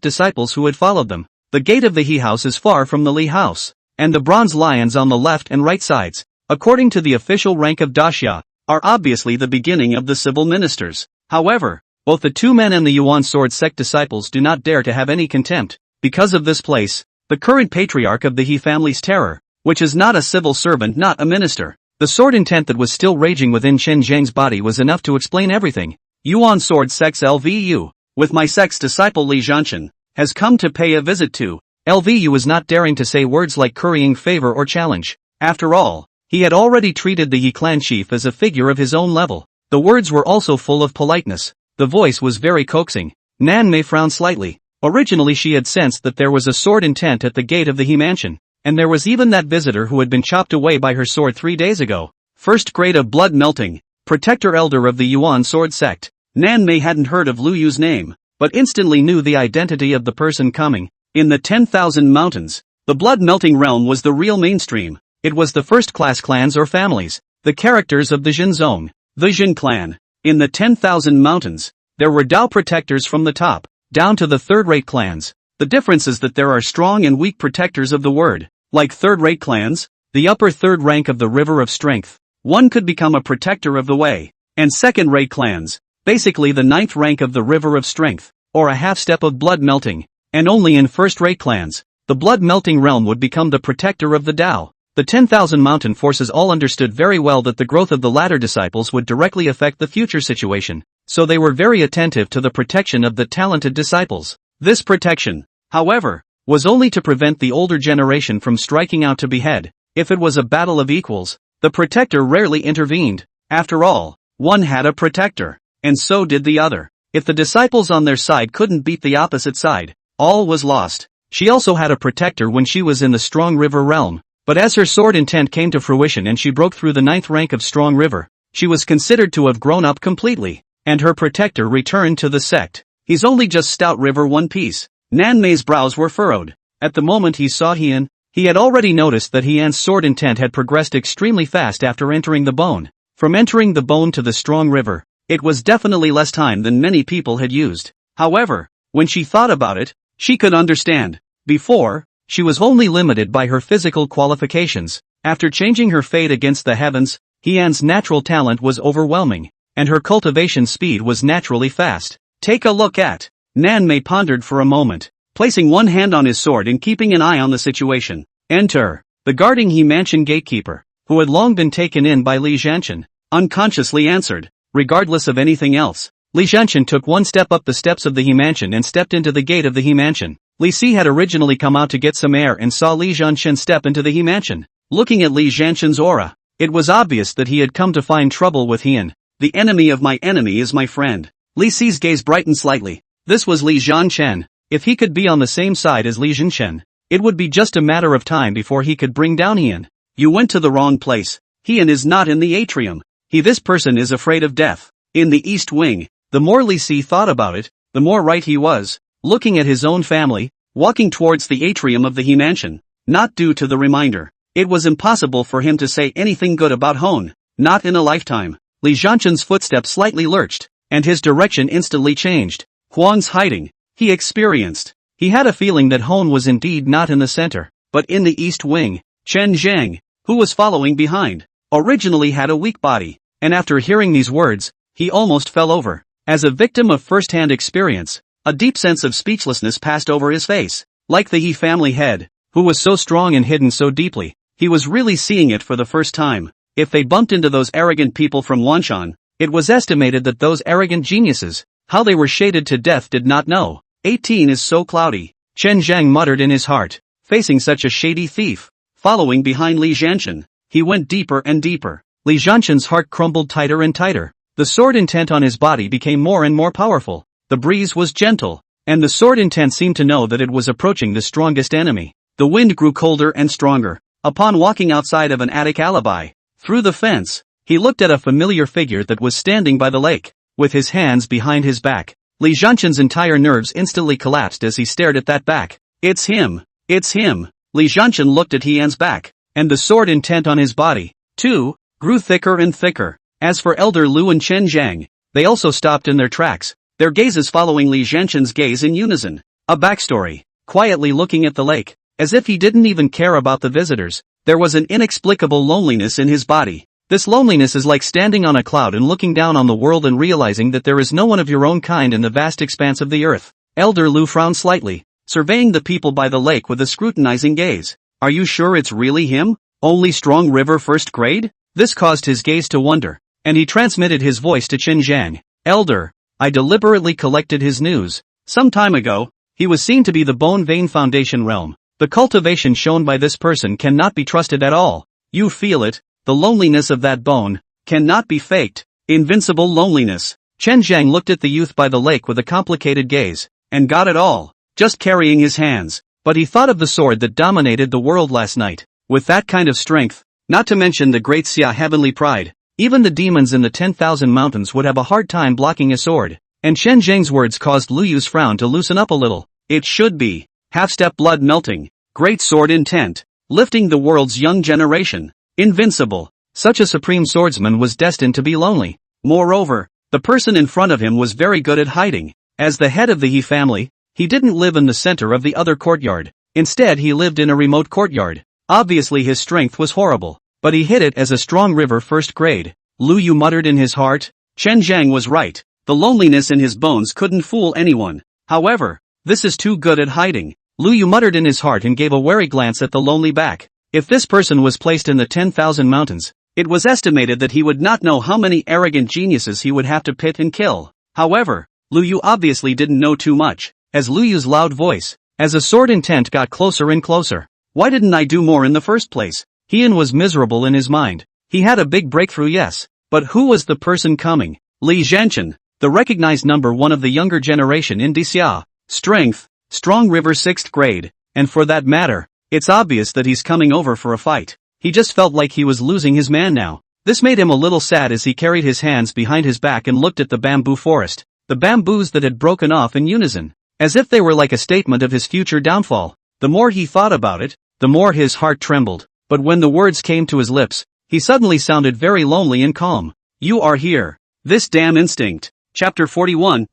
disciples who had followed them. The gate of the He house is far from the Li house, and the bronze lions on the left and right sides, according to the official rank of Daxia, are obviously the beginning of the civil ministers. However, both the two men and the Yuan sword sect disciples do not dare to have any contempt, because of this place, the current patriarch of the He family's terror, which is not a civil servant, not a minister. The sword intent that was still raging within Chen Zhang's body was enough to explain everything. Yuan sword sect's LVU, with my sect's disciple Li Zhanshan, has come to pay a visit to. LVU is not daring to say words like currying favor or challenge. After all, he had already treated the Yi clan chief as a figure of his own level. The words were also full of politeness. The voice was very coaxing. Nan Mei frowned slightly. Originally she had sensed that there was a sword intent at the gate of the He mansion. And there was even that visitor who had been chopped away by her sword 3 days ago. First grade of blood melting, protector elder of the Yuan sword sect. Nan Mei hadn't heard of Lu Yu's name, but instantly knew the identity of the person coming. In the 10,000 mountains, the blood-melting realm was the real mainstream. It was the first-class clans or families, the characters of the Jin Zone, the Jin clan. In the 10,000 mountains, there were Dao protectors from the top, down to the third-rate clans. The difference is that there are strong and weak protectors of the word. Like third-rate clans, the upper third rank of the River of Strength, one could become a protector of the way. And second-rate clans, basically the ninth rank of the River of Strength, or a half-step of blood melting. And only in first-rate clans, the blood-melting realm would become the protector of the Dao. The 10,000 mountain forces all understood very well that the growth of the latter disciples would directly affect the future situation, so they were very attentive to the protection of the talented disciples. This protection, however, was only to prevent the older generation from striking out to behead. If it was a battle of equals, the protector rarely intervened. After all, one had a protector, and so did the other. If the disciples on their side couldn't beat the opposite side, all was lost. She also had a protector when she was in the Strong River realm, but as her sword intent came to fruition and she broke through the ninth rank of Strong River, she was considered to have grown up completely, and her protector returned to the sect. He's only just Stout River one piece. Nan Mei's brows were furrowed. At the moment he saw Heian, he had already noticed that Heian's sword intent had progressed extremely fast after entering the bone. From entering the bone to the Strong River, it was definitely less time than many people had used. However, when she thought about it, she could understand. Before, she was only limited by her physical qualifications. After changing her fate against the heavens, Heian's natural talent was overwhelming, and her cultivation speed was naturally fast. Take a look at. Nan Mei pondered for a moment, placing one hand on his sword and keeping an eye on the situation. Enter. The guarding He Mansion gatekeeper, who had long been taken in by Li Zhanshan, unconsciously answered, regardless of anything else. Li Zhanshan took one step up the steps of the He Mansion and stepped into the gate of the He Mansion. Li Si had originally come out to get some air and saw Li Zhanshan step into the He Mansion. Looking at Li Zhanshan's aura, it was obvious that he had come to find trouble with Heian. The enemy of my enemy is my friend. Li Si's gaze brightened slightly. This was Li Zhanshan. If he could be on the same side as Li Zhanshan, it would be just a matter of time before he could bring down Heian. You went to the wrong place. Heian is not in the atrium. This person is afraid of death. In the East Wing. The more Li Si thought about it, the more right he was. Looking at his own family, walking towards the atrium of the He Mansion. Not due to the reminder. It was impossible for him to say anything good about Hon. Not in a lifetime. Li Zhanshan's footsteps slightly lurched, and his direction instantly changed. Huang's hiding. He experienced. He had a feeling that Hon was indeed not in the center, but in the East Wing. Chen Zhang, who was following behind, originally had a weak body, and after hearing these words, he almost fell over. As a victim of first-hand experience, a deep sense of speechlessness passed over his face. Like the He family head, who was so strong and hidden so deeply, he was really seeing it for the first time. If they bumped into those arrogant people from Wanshan, it was estimated that those arrogant geniuses, how they were shaded to death did not know. 18 is so cloudy, Chen Zhang muttered in his heart, facing such a shady thief. Following behind Li Zhanshan, he went deeper and deeper. Li Zhanshan's heart crumbled tighter and tighter. The sword intent on his body became more and more powerful. The breeze was gentle, and the sword intent seemed to know that it was approaching the strongest enemy. The wind grew colder and stronger. Upon walking outside of an attic alibi, through the fence, he looked at a familiar figure that was standing by the lake, with his hands behind his back. Li Zhanshan's entire nerves instantly collapsed as he stared at that back. It's him! It's him! Li Zhanshan looked at Heian's back, and the sword intent on his body, too, grew thicker and thicker. As for Elder Lu and Chen Zhang, they also stopped in their tracks, their gazes following Li Zhanshan's gaze in unison. A backstory. Quietly looking at the lake, as if he didn't even care about the visitors, there was an inexplicable loneliness in his body. This loneliness is like standing on a cloud and looking down on the world and realizing that there is no one of your own kind in the vast expanse of the earth. Elder Lu frowned slightly, surveying the people by the lake with a scrutinizing gaze. Are you sure it's really him? Only Strong River first grade? This caused his gaze to wander, and he transmitted his voice to Chen Zhang. Elder, I deliberately collected his news. Some time ago, he was seen to be the Bone Vein Foundation realm. The cultivation shown by this person cannot be trusted at all. You feel it, the loneliness of that bone, cannot be faked. Invincible loneliness. Chen Zhang looked at the youth by the lake with a complicated gaze, and got it all, just carrying his hands. But he thought of the sword that dominated the world last night. With that kind of strength, not to mention the great Xia heavenly pride, even the demons in the 10,000 mountains would have a hard time blocking a sword. And Chen Zhang's words caused Lu Yu's frown to loosen up a little. It should be. half-step blood melting, great sword intent, lifting the world's young generation, invincible. Such a supreme swordsman was destined to be lonely. Moreover, the person in front of him was very good at hiding. As the head of the He family, he didn't live in the center of the other courtyard. Instead he lived in a remote courtyard. Obviously his strength was horrible, but he hid it as a strong river first grade. Lu Yu muttered in his heart. Chen Zhang was right. The loneliness in his bones couldn't fool anyone. However, this is too good at hiding. Lu Yu muttered in his heart and gave a wary glance at the lonely back. If this person was placed in the 10,000 mountains, it was estimated that he would not know how many arrogant geniuses he would have to pit and kill. However, Lu Yu obviously didn't know too much. As Lu Yu's loud voice, as a sword intent got closer and closer. Why didn't I do more in the first place? Heian was miserable in his mind. He had a big breakthrough, yes. But who was the person coming? Li Zhanchen, the recognized number one of the younger generation in Dixia. Strength, strong river 6th grade, and for that matter, it's obvious that he's coming over for a fight. He just felt like he was losing his man now. This made him a little sad as he carried his hands behind his back and looked at the bamboo forest. The bamboos that had broken off in unison, as if they were like a statement of his future downfall. The more he thought about it, the more his heart trembled. But when the words came to his lips, he suddenly sounded very lonely and calm. You are here. This damn instinct. Chapter 41.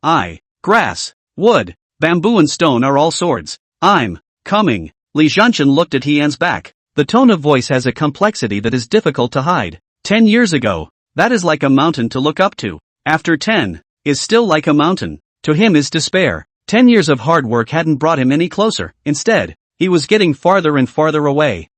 Grass, wood, bamboo and stone are all swords. I'm coming. Li Zhanchen looked at Heian's back. The tone of voice has a complexity that is difficult to hide. 10 years ago, that is like a mountain to look up to. After 10, is still like a mountain. To him is despair. 10 years of hard work hadn't brought him any closer. Instead, he was getting farther and farther away,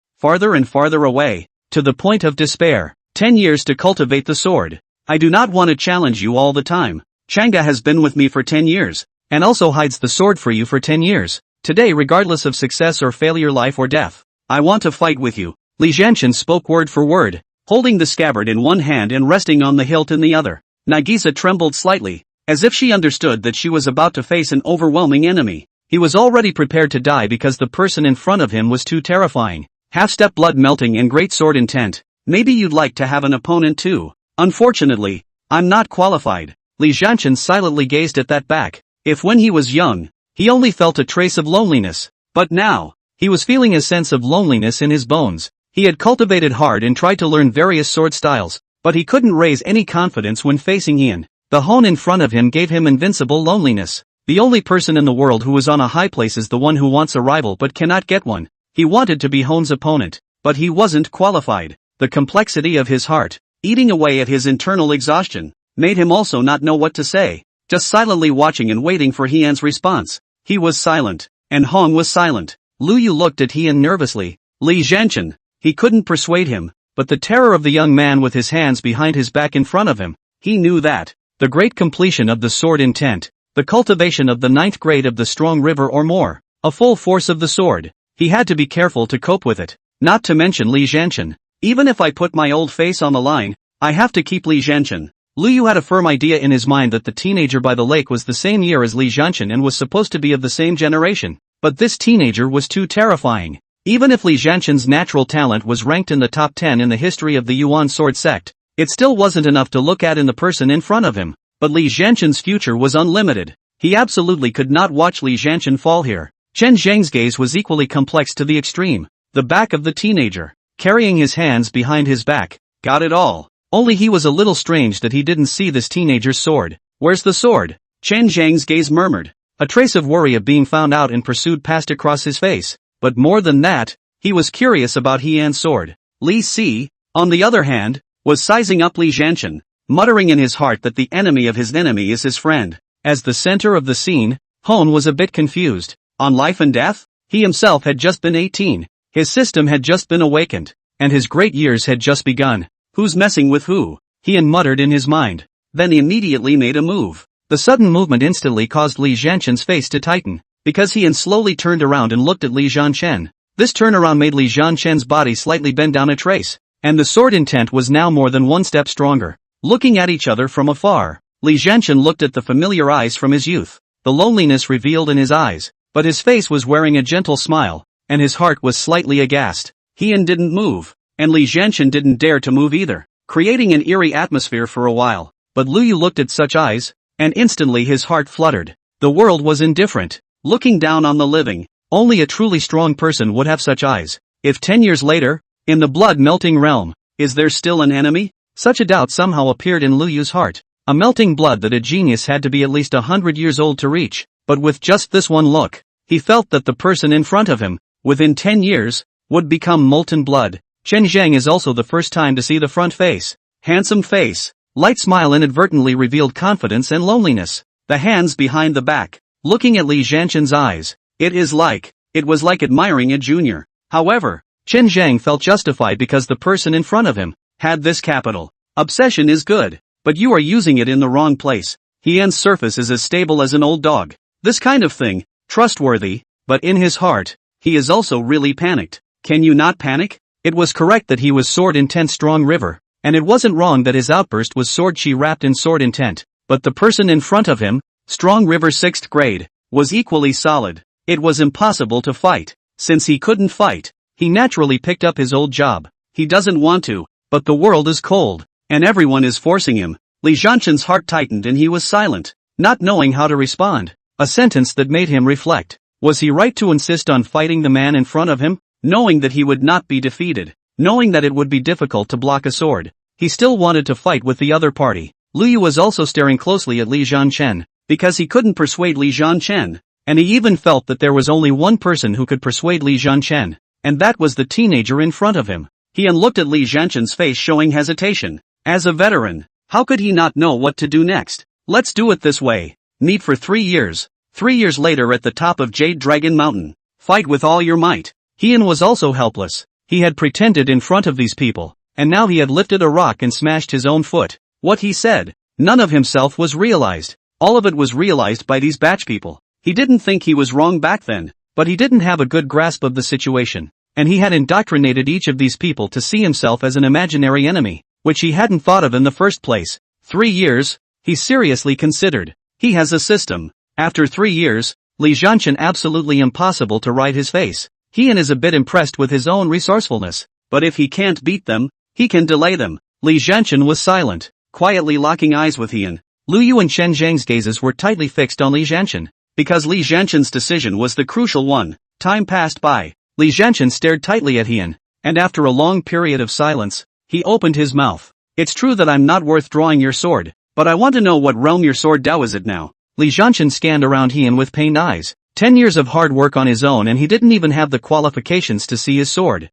to the point of despair. 10 years to cultivate the sword. I do not want to challenge you all the time. Chang'e has been with me for 10 years, and also hides the sword for you for 10 years. Today, regardless of success or failure, life or death, I want to fight with you. Li Zhanchen spoke word for word, holding the scabbard in one hand and resting on the hilt in the other. Nagisa trembled slightly, as if she understood that she was about to face an overwhelming enemy. He was already prepared to die because the person in front of him was too terrifying. Half-step blood melting and great sword intent. Maybe you'd like to have an opponent too. Unfortunately, I'm not qualified. Li Zhanchen silently gazed at that back. If when he was young, he only felt a trace of loneliness, but now, he was feeling a sense of loneliness in his bones. He had cultivated hard and tried to learn various sword styles, but he couldn't raise any confidence when facing Heian. The Hon in front of him gave him invincible loneliness. The only person in the world who is on a high place is the one who wants a rival but cannot get one. He wanted to be Hon's opponent, but he wasn't qualified. The complexity of his heart, eating away at his internal exhaustion, made him also not know what to say, just silently watching and waiting for Heian's response. He was silent, and Hong was silent. Lu Yu looked at Heian nervously. Li Zhanchen, he couldn't persuade him, but the terror of the young man with his hands behind his back in front of him, he knew that. The great completion of the sword intent, the cultivation of the 9th grade of the strong river or more, a full force of the sword, he had to be careful to cope with it, not to mention Li Zhanchen. Even if I put my old face on the line, I have to keep Li Zhanchen. Lu Yu had a firm idea in his mind that the teenager by the lake was the same year as Li Zhanchen and was supposed to be of the same generation, but this teenager was too terrifying. Even if Li Zhanchen's natural talent was ranked in the top 10 in the history of the Yuan sword sect, it still wasn't enough to look at in the person in front of him. But Li Zhanchen's future was unlimited. He absolutely could not watch Li Zhanchen fall here. Chen Zhang's gaze was equally complex to the extreme. The back of the teenager, carrying his hands behind his back, got it all. Only he was a little strange that he didn't see this teenager's sword. Where's the sword? Chen Zhang's gaze murmured. A trace of worry of being found out and pursued passed across his face. But more than that, he was curious about Heian's sword. Li Si, on the other hand, was sizing up Li Zhanchen, muttering in his heart that the enemy of his enemy is his friend. As the center of the scene, Hon was a bit confused. On life and death? He himself had just been 18. His system had just been awakened, and his great years had just begun. Who's messing with who? Heian muttered in his mind. Then he immediately made a move. The sudden movement instantly caused Li Zhanchen's face to tighten, because Heian slowly turned around and looked at Li Zhanchen. This turnaround made Li Zhanchen's body slightly bend down a trace, and the sword intent was now more than one step stronger. Looking at each other from afar, Li Zhanchen looked at the familiar eyes from his youth. The loneliness revealed in his eyes, but his face was wearing a gentle smile, and his heart was slightly aghast. Heian didn't move, and Li Zhanchen didn't dare to move either, creating an eerie atmosphere for a while. But Lu Yu looked at such eyes, and instantly his heart fluttered. The world was indifferent, looking down on the living, Only a truly strong person would have such eyes. If 10 years later, in the blood-melting realm, is there still an enemy? Such a doubt somehow appeared in Lu Yu's heart. A melting blood that a genius had to be at least 100 years old to reach. But with just this one look, he felt that the person in front of him, within 10 years, would become molten blood. Chen Zhang is also the first time to see the front face. Handsome face. Light smile inadvertently revealed confidence and loneliness. The hands behind the back. Looking at Li Zhanshen's eyes, it was like admiring a junior. However, Chen Zhang felt justified because the person in front of him had this capital. Obsession is good, but you are using it in the wrong place. Hian's surface is as stable as an old dog. This kind of thing, trustworthy, but in his heart, he is also really panicked. Can you not panic? It was correct that he was sword intent strong river, and it wasn't wrong that his outburst was sword chi wrapped in sword intent, but the person in front of him, strong river 6th grade, was equally solid. It was impossible to fight. Since he couldn't fight, he naturally picked up his old job. He doesn't want to, but the world is cold, and everyone is forcing him. Li Zhanshen's heart tightened and he was silent, not knowing how to respond. A sentence that made him reflect. Was he right to insist on fighting the man in front of him? Knowing that he would not be defeated, knowing that it would be difficult to block a sword, he still wanted to fight with the other party. Lu Yu was also staring closely at Li Zhanchen, because he couldn't persuade Li Zhanchen, and he even felt that there was only one person who could persuade Li Zhanchen, and that was the teenager in front of him. He looked at Li Zhanchen's face showing hesitation. As a veteran, how could he not know what to do next? Let's do it this way. Meet for 3 years. 3 years later at the top of Jade Dragon Mountain. Fight with all your might. Hian was also helpless. He had pretended in front of these people, and now he had lifted a rock and smashed his own foot. What he said, none of himself was realized. All of it was realized by these batch people. He didn't think he was wrong back then, but he didn't have a good grasp of the situation, and he had indoctrinated each of these people to see himself as an imaginary enemy, which he hadn't thought of in the first place. 3 years, he seriously considered. He has a system. After 3 years, Li Zhanchen absolutely impossible to ride his face. Hian is a bit impressed with his own resourcefulness, but if he can't beat them, he can delay them. Li Zhanchen was silent, quietly locking eyes with Hian. Lu Yu and Chen Zhang's gazes were tightly fixed on Li Zhanchen, because Li Zhanchen's decision was the crucial one. Time passed by. Li Zhanchen stared tightly at Hian, and after a long period of silence, he opened his mouth. It's true that I'm not worth drawing your sword, but I want to know what realm your sword Dao is it now. Li Zhanchen scanned around Hian with pained eyes. 10 years of hard work on his own and he didn't even have the qualifications to see his sword.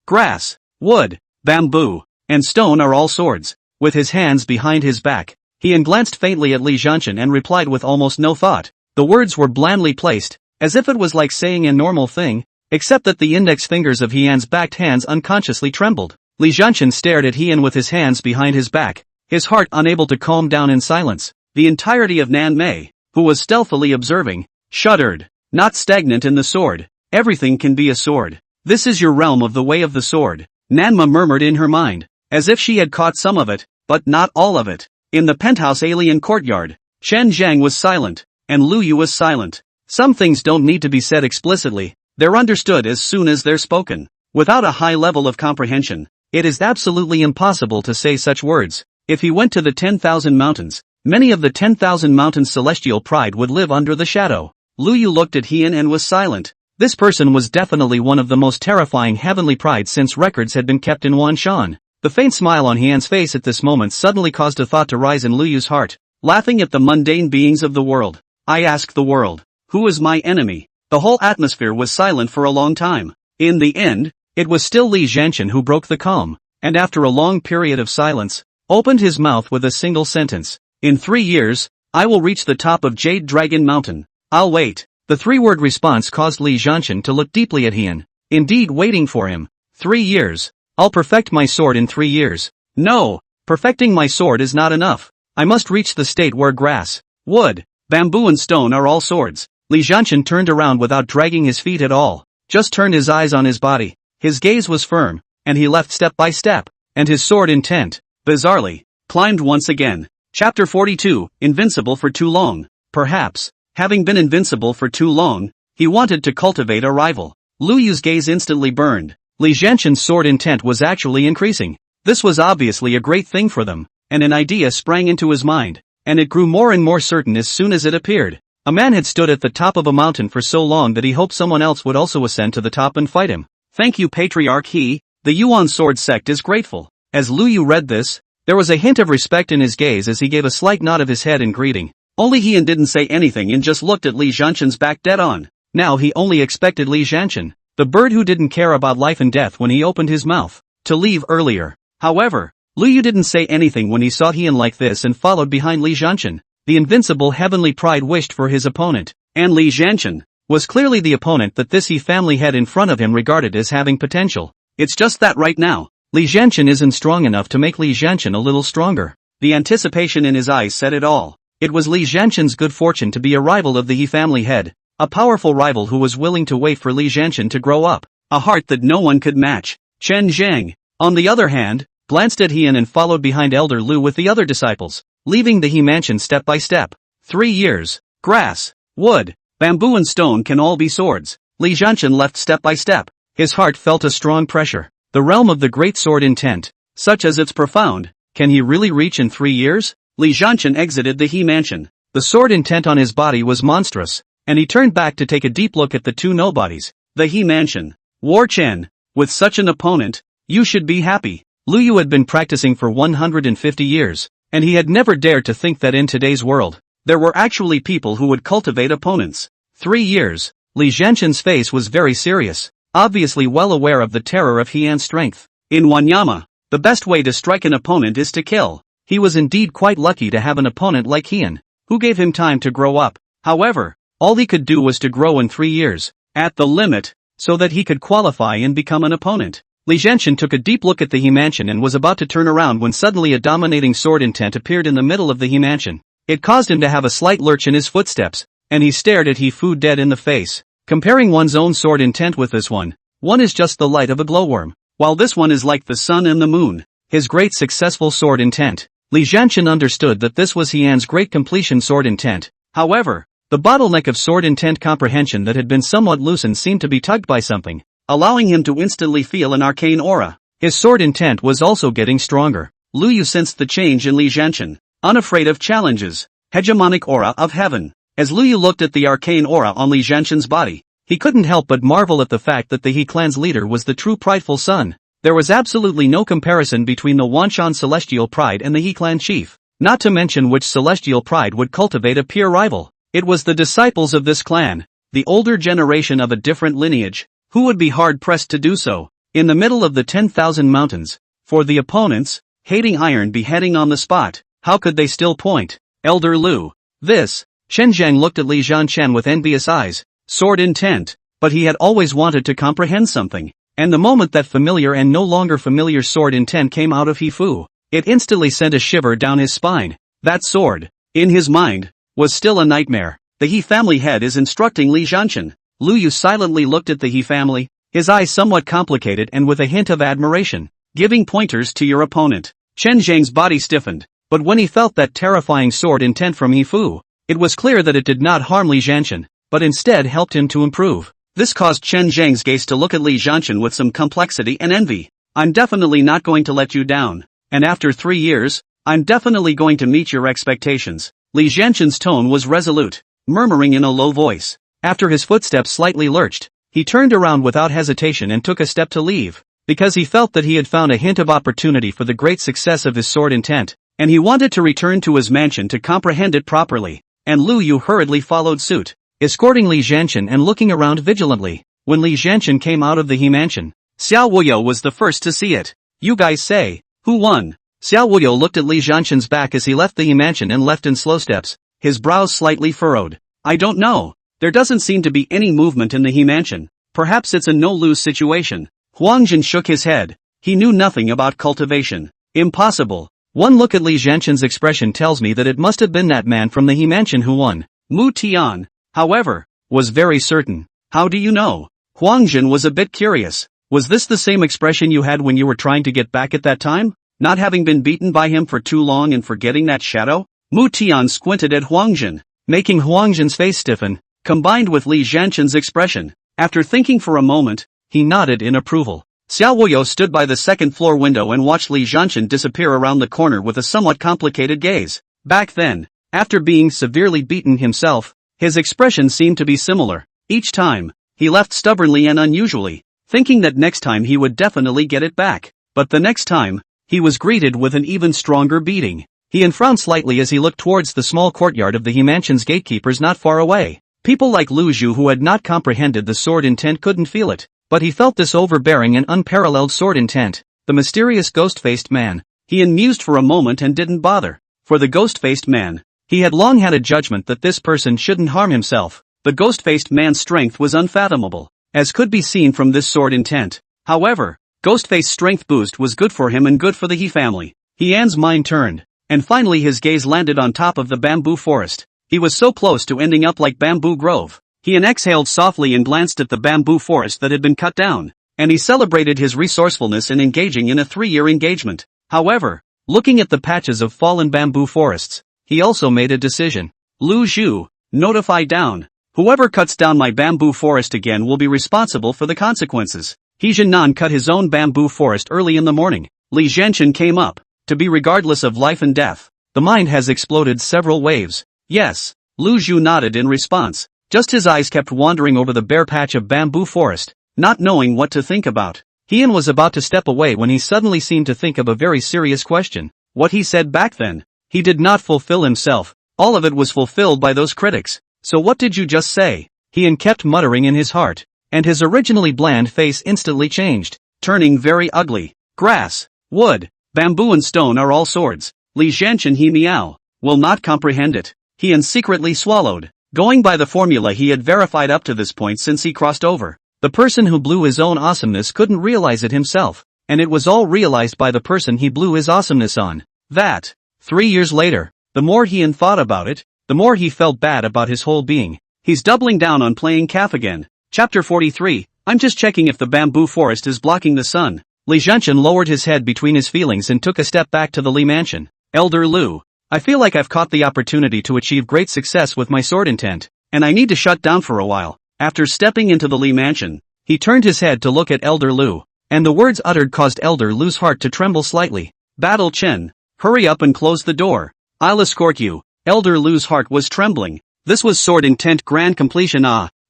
Grass, wood, bamboo, and stone are all swords. With his hands behind his back, Hian glanced faintly at Li Zhanchen and replied with almost no thought. The words were blandly placed, as if it was like saying a normal thing, except that the index fingers of Hian's backed hands unconsciously trembled. Li Zhanchen stared at Hian with his hands behind his back, his heart unable to calm down in silence. The entirety of Nan Mei, who was stealthily observing, shuddered. Not stagnant in the sword. Everything can be a sword. This is your realm of the way of the sword. Nanma murmured in her mind, as if she had caught some of it, but not all of it. In the penthouse alien courtyard, Chen Zhang was silent, and Lu Yu was silent. Some things don't need to be said explicitly, they're understood as soon as they're spoken. Without a high level of comprehension, it is absolutely impossible to say such words. If he went to the 10,000 mountains, many of the 10,000 mountains' celestial pride would live under the shadow. Lu Yu looked at Hian and was silent. This person was definitely one of the most terrifying heavenly prides since records had been kept in Wanshan. The faint smile on Hian's face at this moment suddenly caused a thought to rise in Lu Yu's heart. Laughing at the mundane beings of the world, I ask the world, who is my enemy? The whole atmosphere was silent for a long time. In the end, it was still Li Zhanchen who broke the calm, and after a long period of silence, opened his mouth with a single sentence. In 3 years, I will reach the top of Jade Dragon Mountain. I'll wait. The 3-word response caused Li Zhanchen to look deeply at Hian, indeed waiting for him. 3 years. I'll perfect my sword in 3 years. No, perfecting my sword is not enough. I must reach the state where grass, wood, bamboo and stone are all swords. Li Zhanchen turned around without dragging his feet at all, just turned his eyes on his body. His gaze was firm, and he left step by step, and his sword intent, bizarrely, climbed once again. Chapter 42, Invincible for Too Long. Perhaps, having been invincible for too long, he wanted to cultivate a rival. Lu Yu's gaze instantly burned. Li Zhanchen's sword intent was actually increasing. This was obviously a great thing for them, and an idea sprang into his mind, and it grew more and more certain as soon as it appeared. A man had stood at the top of a mountain for so long that he hoped someone else would also ascend to the top and fight him. Thank you, patriarch. The Yuan sword sect is grateful. As Lu Yu read this, there was a hint of respect in his gaze as he gave a slight nod of his head in greeting. Only he didn't say anything and just looked at Li Zhanshan's back dead on. Now he only expected Li Zhanshan, the bird who didn't care about life and death when he opened his mouth, to leave earlier. However, Lu Yu didn't say anything when he saw Heian like this and followed behind Li Zhanshan. The invincible heavenly pride wished for his opponent, and Li Zhanshan was clearly the opponent that this He family had in front of him regarded as having potential. It's just that right now, Li Zhanshan isn't strong enough to make Li Zhanshan a little stronger. The anticipation in his eyes said it all. It was Li Zhanshan's good fortune to be a rival of the He family head, a powerful rival who was willing to wait for Li Zhanshan to grow up, a heart that no one could match. Chen Zhang, on the other hand, glanced at Heian and followed behind Elder Lu with the other disciples, leaving the He mansion step by step. 3 years. Grass, wood, bamboo and stone can all be swords. Li Zhanshan left step by step. His heart felt a strong pressure. The realm of the great sword intent, such as it's profound, can he really reach in 3 years? Li Zhanshan exited the He mansion. The sword intent on his body was monstrous, and he turned back to take a deep look at the two nobodies. The He mansion. War Chen, with such an opponent, you should be happy. Lu Yu had been practicing for 150 years, and he had never dared to think that in today's world, there were actually people who would cultivate opponents. 3 years. Li Zhanshan's face was very serious, obviously well aware of the terror of Heian's strength. In Wanyama, the best way to strike an opponent is to kill. He was indeed quite lucky to have an opponent like Heian, who gave him time to grow up. However, all he could do was to grow in 3 years, at the limit, so that he could qualify and become an opponent. Li Zhanshan took a deep look at the He mansion and was about to turn around when suddenly a dominating sword intent appeared in the middle of the He mansion. It caused him to have a slight lurch in his footsteps, and he stared at He Fu dead in the face. Comparing one's own sword intent with this one is just the light of a glowworm, while this one is like the sun and the moon. His great successful sword intent. Li Zhanshan understood that this was Heian's great completion sword intent. However, the bottleneck of sword intent comprehension that had been somewhat loosened seemed to be tugged by something, allowing him to instantly feel an arcane aura. His sword intent was also getting stronger. Lu Yu sensed the change in Li Zhanshan, unafraid of challenges. Hegemonic aura of heaven. As Lu Yu looked at the arcane aura on Li Zhanshan's body, he couldn't help but marvel at the fact that the He clan's leader was the true prideful son. There was absolutely no comparison between the Wanshan celestial pride and the He clan chief, not to mention which celestial pride would cultivate a peer rival. It was the disciples of this clan, the older generation of a different lineage, who would be hard-pressed to do so. In the middle of the 10,000 mountains, for the opponents, hating iron beheading on the spot, how could they still point? Elder Lu. This. Chen Zhang looked at Li Zhanshan with envious eyes. Sword intent. But he had always wanted to comprehend something. And the moment that familiar and no longer familiar sword intent came out of He Fu, it instantly sent a shiver down his spine. That sword, in his mind, was still a nightmare. The He family head is instructing Li Zhanshan. Lu Yu silently looked at the He family, his eyes somewhat complicated and with a hint of admiration. Giving pointers to your opponent. Chen Zhang's body stiffened, but when he felt that terrifying sword intent from He Fu, it was clear that it did not harm Li Zhanshan, but instead helped him to improve. This caused Chen Zhang's gaze to look at Li Zhanshan with some complexity and envy. I'm definitely not going to let you down, and after 3 years, I'm definitely going to meet your expectations. Li Zhanshan's tone was resolute, murmuring in a low voice. After his footsteps slightly lurched, he turned around without hesitation and took a step to leave, because he felt that he had found a hint of opportunity for the great success of his sword intent, and he wanted to return to his mansion to comprehend it properly, and Lu Yu hurriedly followed suit, escorting Li Zhanshan and looking around vigilantly. When Li Zhanshan came out of the He mansion, Xiao Wuyo was the first to see it. You guys say, who won? Xiao Wuyo looked at Li Zhanshan's back as he left the He mansion and left in slow steps, his brows slightly furrowed. I don't know. There doesn't seem to be any movement in the He mansion. Perhaps it's a no-lose situation. Huang Jin shook his head. He knew nothing about cultivation. Impossible. One look at Li Zhanshan's expression tells me that it must have been that man from the He mansion who won. Mu Tian, however, was very certain. How do you know? Huang Jin was a bit curious. Was this the same expression you had when you were trying to get back at that time? Not having been beaten by him for too long and forgetting that shadow? Mu Tian squinted at Huang Jin, making Huang Jin's face stiffen, combined with Li Zhanshan's expression. After thinking for a moment, he nodded in approval. Xiao Wuyo stood by the second-floor window and watched Li Zhanshan disappear around the corner with a somewhat complicated gaze. Back then, after being severely beaten himself, His expression seemed to be similar. Each time, he left stubbornly and unusually, thinking that next time he would definitely get it back. But the next time, he was greeted with an even stronger beating. He frowned slightly as he looked towards the small courtyard of the He Mansion's gatekeepers not far away. People like Lu Zhu who had not comprehended the sword intent couldn't feel it, but he felt this overbearing and unparalleled sword intent. The mysterious ghost-faced man. He mused for a moment and didn't bother. For the ghost-faced man, he had long had a judgment that this person shouldn't harm himself. The ghost-faced man's strength was unfathomable, as could be seen from this sword intent. However, Ghostface's strength boost was good for him and good for the He family. Hian's mind turned, and finally his gaze landed on top of the bamboo forest. He was so close to ending up like Bamboo Grove. Hian exhaled softly and glanced at the bamboo forest that had been cut down, and he celebrated his resourcefulness in engaging in a 3-year engagement. However, looking at the patches of fallen bamboo forests, he also made a decision. Lu Zhu, notify down. Whoever cuts down my bamboo forest again will be responsible for the consequences. He Jinan cut his own bamboo forest early in the morning. Li Zhanshan came up, to be regardless of life and death. The mind has exploded several waves. Yes, Lu Zhu nodded in response. Just his eyes kept wandering over the bare patch of bamboo forest, not knowing what to think about. Hian was about to step away when he suddenly seemed to think of a very serious question. What he said back then, he did not fulfill himself, all of it was fulfilled by those critics. So what did you just say? Hian kept muttering in his heart, and his originally bland face instantly changed, turning very ugly. Grass, wood, bamboo and stone are all swords. Li Zhanshan he meow, will not comprehend it. Hian secretly swallowed. Going by the formula he had verified up to this point since he crossed over, the person who blew his own awesomeness couldn't realize it himself, and it was all realized by the person he blew his awesomeness on. That, 3 years later, the more Hian thought about it, the more he felt bad about his whole being. He's doubling down on playing calf again. Chapter 43, I'm just checking if the bamboo forest is blocking the sun. Li Zhanshan lowered his head between his feelings and took a step back to the Li Mansion. Elder Lu, I feel like I've caught the opportunity to achieve great success with my sword intent, and I need to shut down for a while. After stepping into the Li Mansion, he turned his head to look at Elder Lu, and the words uttered caused Elder Lu's heart to tremble slightly. Battle Chen, hurry up and close the door. I'll escort you. Elder Lu's heart was trembling. This was sword intent grand completion.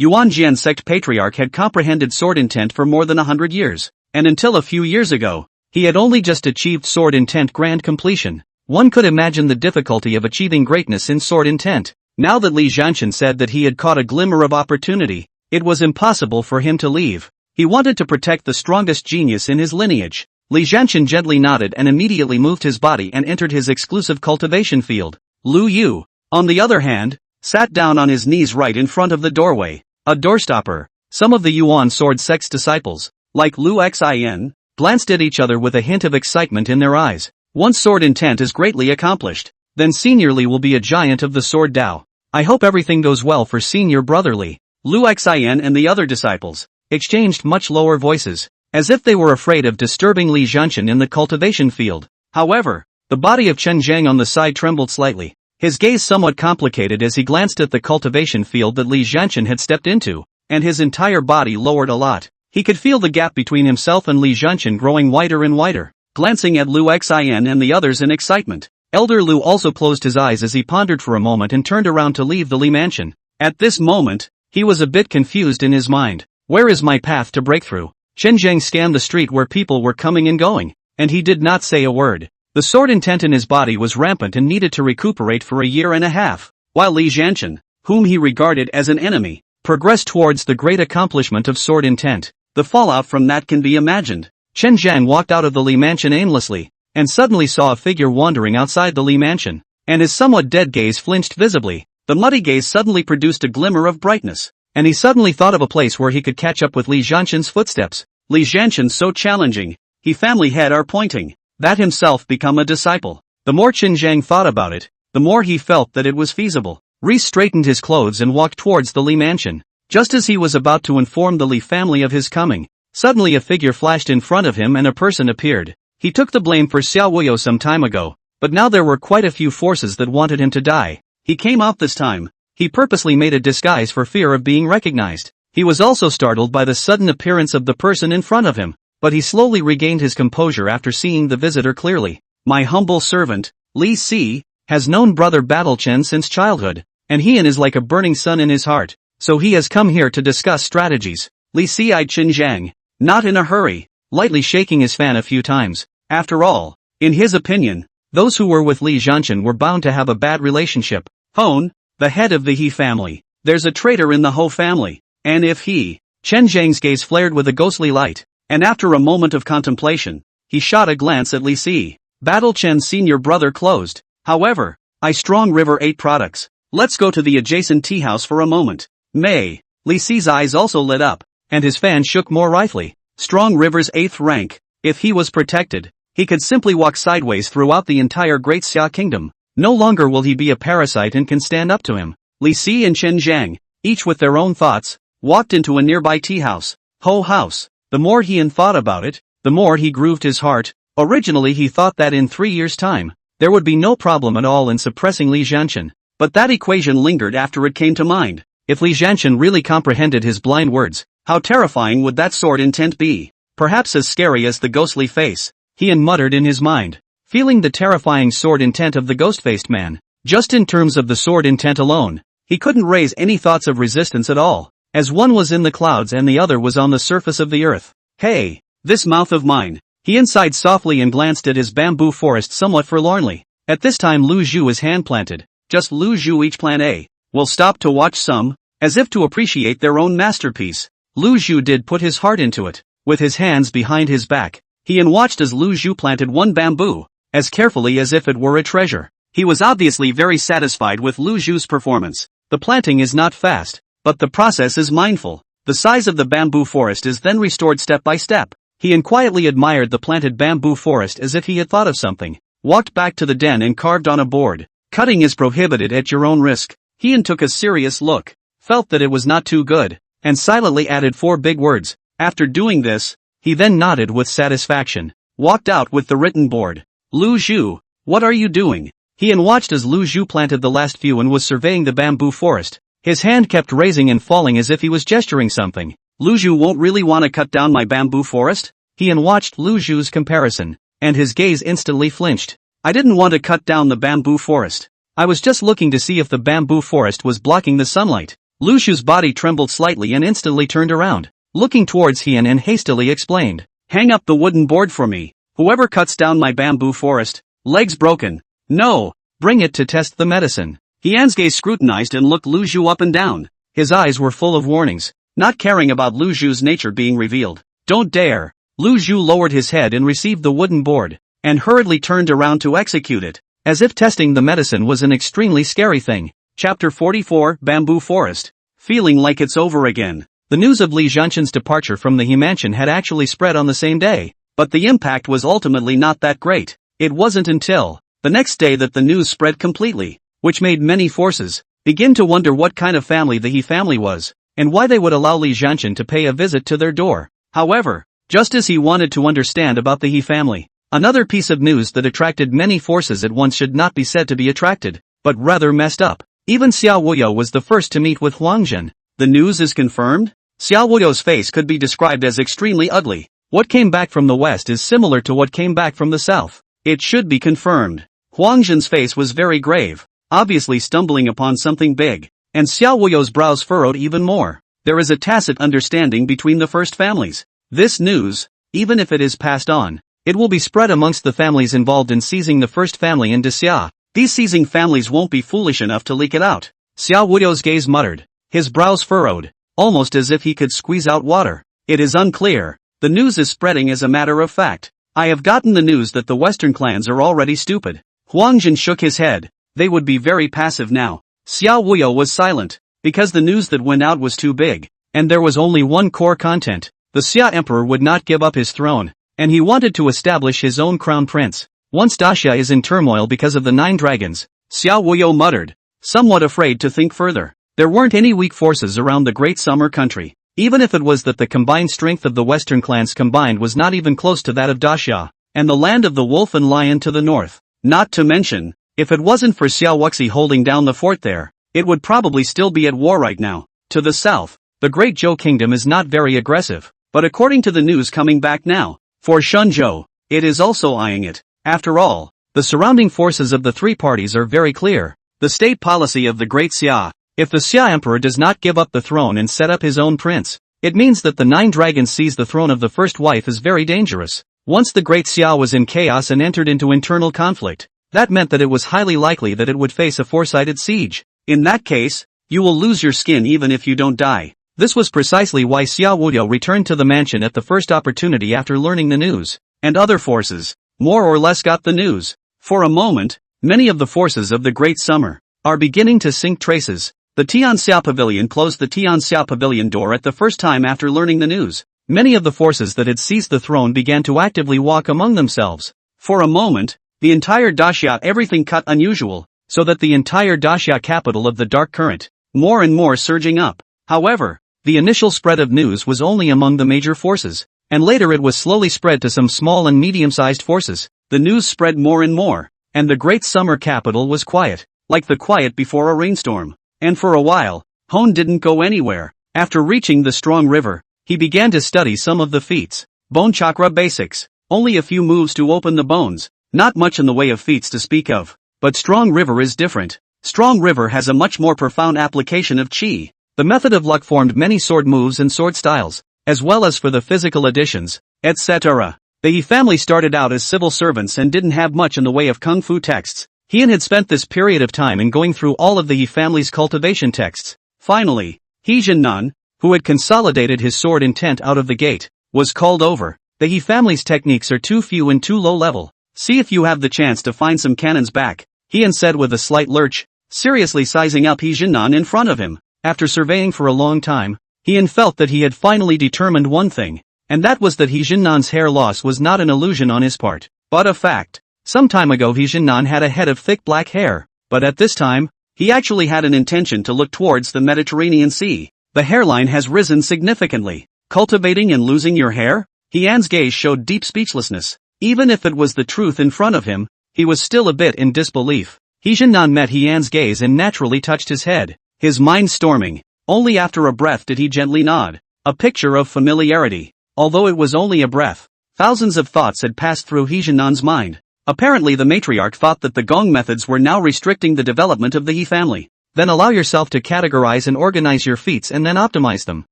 Yuanjian sect patriarch had comprehended sword intent for more than 100 years, and until a few years ago, he had only just achieved sword intent grand completion. One could imagine the difficulty of achieving greatness in sword intent. Now that Li Zhanshan said that he had caught a glimmer of opportunity, it was impossible for him to leave. He wanted to protect the strongest genius in his lineage. Li Zhanshan gently nodded and immediately moved his body and entered his exclusive cultivation field. Lu Yu, on the other hand, sat down on his knees right in front of the doorway, a doorstopper. Some of the Yuan sword sect's disciples, like Lu Xin, glanced at each other with a hint of excitement in their eyes. Once sword intent is greatly accomplished, then Senior Li will be a giant of the sword Dao. I hope everything goes well for Senior Brother Li. Lu Xin and the other disciples exchanged much lower voices, as if they were afraid of disturbing Li Zhanshan in the cultivation field. However, the body of Chen Zhang on the side trembled slightly, his gaze somewhat complicated as he glanced at the cultivation field that Li Zhanshan had stepped into, and his entire body lowered a lot. He could feel the gap between himself and Li Zhanshan growing wider and wider. Glancing at Lu Xin and the others in excitement, Elder Lu also closed his eyes as he pondered for a moment and turned around to leave the Li Mansion. At this moment, he was a bit confused in his mind. Where is my path to breakthrough? Chen Zhang scanned the street where people were coming and going, and he did not say a word. The sword intent in his body was rampant and needed to recuperate for a year and a half, while Li Zhanshan, whom he regarded as an enemy, progressed towards the great accomplishment of sword intent. The fallout from that can be imagined. Chen Zhang walked out of the Li Mansion aimlessly, and suddenly saw a figure wandering outside the Li Mansion, and his somewhat dead gaze flinched visibly. The muddy gaze suddenly produced a glimmer of brightness, and he suddenly thought of a place where he could catch up with Li Zhanshan's footsteps. Li Zhanshan so challenging, he family head are pointing, that himself become a disciple. The more Chen Zhang thought about it, the more he felt that it was feasible. Reese straightened his clothes and walked towards the Li Mansion. Just as he was about to inform the Li family of his coming, suddenly a figure flashed in front of him and a person appeared. He took the blame for Xiao Wuyo some time ago, but now there were quite a few forces that wanted him to die. He came out this time. He purposely made a disguise for fear of being recognized. He was also startled by the sudden appearance of the person in front of him, but he slowly regained his composure after seeing the visitor clearly. My humble servant, Li Si, has known Brother Battle Chen since childhood. and Heian is like a burning sun in his heart, so he has come here to discuss strategies. Li Si eyed Qin Zhang, not in a hurry, lightly shaking his fan a few times. After all, in his opinion, those who were with Li Jianchen were bound to have a bad relationship. Hone, the head of the He family, there's a traitor in the Ho family, and if he... Chen Zhang's gaze flared with a ghostly light, and after a moment of contemplation, he shot a glance at Li Si. Battle Chen's senior brother closed. However, I Strong River 8 products. Let's go to the adjacent tea house for a moment. May. Li Si's eyes also lit up, and his fan shook more rightly. Strong River's 8th rank. If he was protected, he could simply walk sideways throughout the entire Great Xia Kingdom. No longer will he be a parasite and can stand up to him. Li Si and Chen Zhang, each with their own thoughts, walked into a nearby tea house. Ho house. The more Heian thought about it, the more he grooved his heart. Originally he thought that in 3 years' time, there would be no problem at all in suppressing Li Jianchen. But that equation lingered after it came to mind. If Li Jianchen really comprehended his blind words, how terrifying would that sword intent be? Perhaps as scary as the ghostly face. Heian muttered in his mind, feeling the terrifying sword intent of the ghost-faced man. Just in terms of the sword intent alone, he couldn't raise any thoughts of resistance at all, as one was in the clouds and the other was on the surface of the earth. Hey, this mouth of mine. He sighed softly and glanced at his bamboo forest somewhat forlornly. At this time Lu Zhu is hand-planted. Just Lu Zhu each plan A. Will stop to watch some, as if to appreciate their own masterpiece. Lu Zhu did put his heart into it. With his hands behind his back, Heian watched as Lu Zhu planted one bamboo, as carefully as if it were a treasure. He was obviously very satisfied with Lu Zhu's performance. The planting is not fast, but the process is mindful. The size of the bamboo forest is then restored step by step. Heian quietly admired the planted bamboo forest as if he had thought of something, walked back to the den and carved on a board. Cutting is prohibited at your own risk. Heian took a serious look, felt that it was not too good, and silently added 4 big words. After doing this, he then nodded with satisfaction, walked out with the written board. Lu Zhu, what are you doing? Heian watched as Lu Zhu planted the last few and was surveying the bamboo forest. His hand kept raising and falling as if he was gesturing something. Lu Zhu won't really want to cut down my bamboo forest? Heian watched Lu Zhu's comparison, and his gaze instantly flinched. I didn't want to cut down the bamboo forest. I was just looking to see if the bamboo forest was blocking the sunlight. Lu Zhu's body trembled slightly and instantly turned around, looking towards Heian and hastily explained. Hang up the wooden board for me. Whoever cuts down my bamboo forest, legs broken. No, bring it to test the medicine. Heian's gaze scrutinized and looked Lu Zhu up and down. His eyes were full of warnings, not caring about Lu Zhu's nature being revealed. Don't dare. Lu Zhu lowered his head and received the wooden board, and hurriedly turned around to execute it, as if testing the medicine was an extremely scary thing. Chapter 44, Bamboo Forest. Feeling like it's over again. The news of Li Jianchen's departure from the He mansion had actually spread on the same day, but the impact was ultimately not that great. It wasn't until the next day that the news spread completely, which made many forces begin to wonder what kind of family the He family was, and why they would allow Li Jianchen to pay a visit to their door. However, just as he wanted to understand about the He family, another piece of news that attracted many forces at once should not be said to be attracted, but rather messed up. Even Xiao Wuyo was the first to meet with Huang Zhen. The news is confirmed? Xiao Wuyo's face could be described as extremely ugly. What came back from the west is similar to what came back from the south. It should be confirmed. Huang Zhen's face was very grave, obviously stumbling upon something big, and Xiao Wuyo's brows furrowed even more. There is a tacit understanding between the first families. This news, even if it is passed on, it will be spread amongst the families involved in seizing the first family in Xia. These seizing families won't be foolish enough to leak it out. Xiao Wuyo's gaze muttered, his brows furrowed, almost as if he could squeeze out water. It is unclear. The news is spreading as a matter of fact. I have gotten the news that the Western clans are already stupid. Huang Zhen shook his head. They would be very passive now. Xiao Wuyo was silent, because the news that went out was too big, and there was only one core content. The Xia Emperor would not give up his throne, and he wanted to establish his own crown prince. Once Daxia is in turmoil because of the 9 dragons, Xiao Wuyo muttered, somewhat afraid to think further. There weren't any weak forces around the Great Summer Country. Even if it was that the combined strength of the Western clans combined was not even close to that of Daxia, and the land of the wolf and lion to the north. Not to mention, if it wasn't for Xiao Wuxi holding down the fort there, it would probably still be at war right now. To the south, the Great Zhou Kingdom is not very aggressive, but according to the news coming back now, for Shenzhou, it is also eyeing it. After all, the surrounding forces of the 3 parties are very clear. The The state policy of the Great Xia. If the Xia Emperor does not give up the throne and set up his own prince, it means that the 9 dragons seize the throne of the first wife is very dangerous. Once the Great Xia was in chaos and entered into internal conflict, that meant that it was highly likely that it would face a four-sided siege. In that case, you will lose your skin even if you don't die. This was precisely why Xiao Wuyo returned to the mansion at the first opportunity after learning the news, and other forces, more or less, got the news. For a moment, many of the forces of the Great Summer are beginning to sink traces. The Tianxia Pavilion closed the Tianxia Pavilion door at the first time after learning the news. Many of the forces that had seized the throne began to actively walk among themselves. For a moment, the entire Daxia everything cut unusual, so that the entire Daxia capital of the Dark Current, more and more surging up. However, the initial spread of news was only among the major forces, and later it was slowly spread to some small and medium-sized forces. The news spread more and more, and the Great Summer capital was quiet, like the quiet before a rainstorm. And for a while, Hone didn't go anywhere. After reaching the Strong River, he began to study some of the feats. Bone chakra basics. Only a few moves to open the bones. Not much in the way of feats to speak of. But Strong River is different. Strong River has a much more profound application of Qi. The method of luck formed many sword moves and sword styles, as well as for the physical additions, etc. The He family started out as civil servants and didn't have much in the way of kung fu texts. Heian had spent this period of time in going through all of the He family's cultivation texts. Finally, He Jinnan, who had consolidated his sword intent out of the gate, was called over. The He family's techniques are too few and too low level. See if you have the chance to find some cannons back, Heian said with a slight lurch, seriously sizing up He Jinnan in front of him. After surveying for a long time, Heian felt that he had finally determined one thing, and that was that He Jinnan's hair loss was not an illusion on his part, but a fact. Some time ago He Jinnan had a head of thick black hair, but at this time, he actually had an intention to look towards the Mediterranean Sea. The hairline has risen significantly. Cultivating and losing your hair? Heian's gaze showed deep speechlessness. Even if it was the truth in front of him, he was still a bit in disbelief. He Jinnan met Heian's gaze and naturally touched his head, his mind storming. Only after a breath did he gently nod. A picture of familiarity. Although it was only a breath, thousands of thoughts had passed through He Jinnan's mind. Apparently the matriarch thought that the Gong methods were now restricting the development of the He family. Then allow yourself to categorize and organize your feats and then optimize them.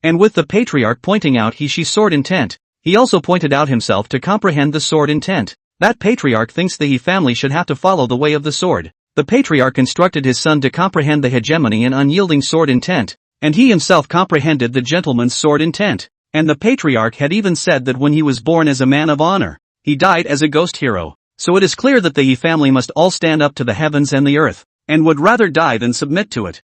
And with the patriarch pointing out He-She sword intent, he also pointed out himself to comprehend the sword intent. That patriarch thinks the He family should have to follow the way of the sword. The patriarch instructed his son to comprehend the hegemony and unyielding sword intent, and he himself comprehended the gentleman's sword intent. And the patriarch had even said that when he was born as a man of honor, he died as a ghost hero. So it is clear that the He family must all stand up to the heavens and the earth, and would rather die than submit to it.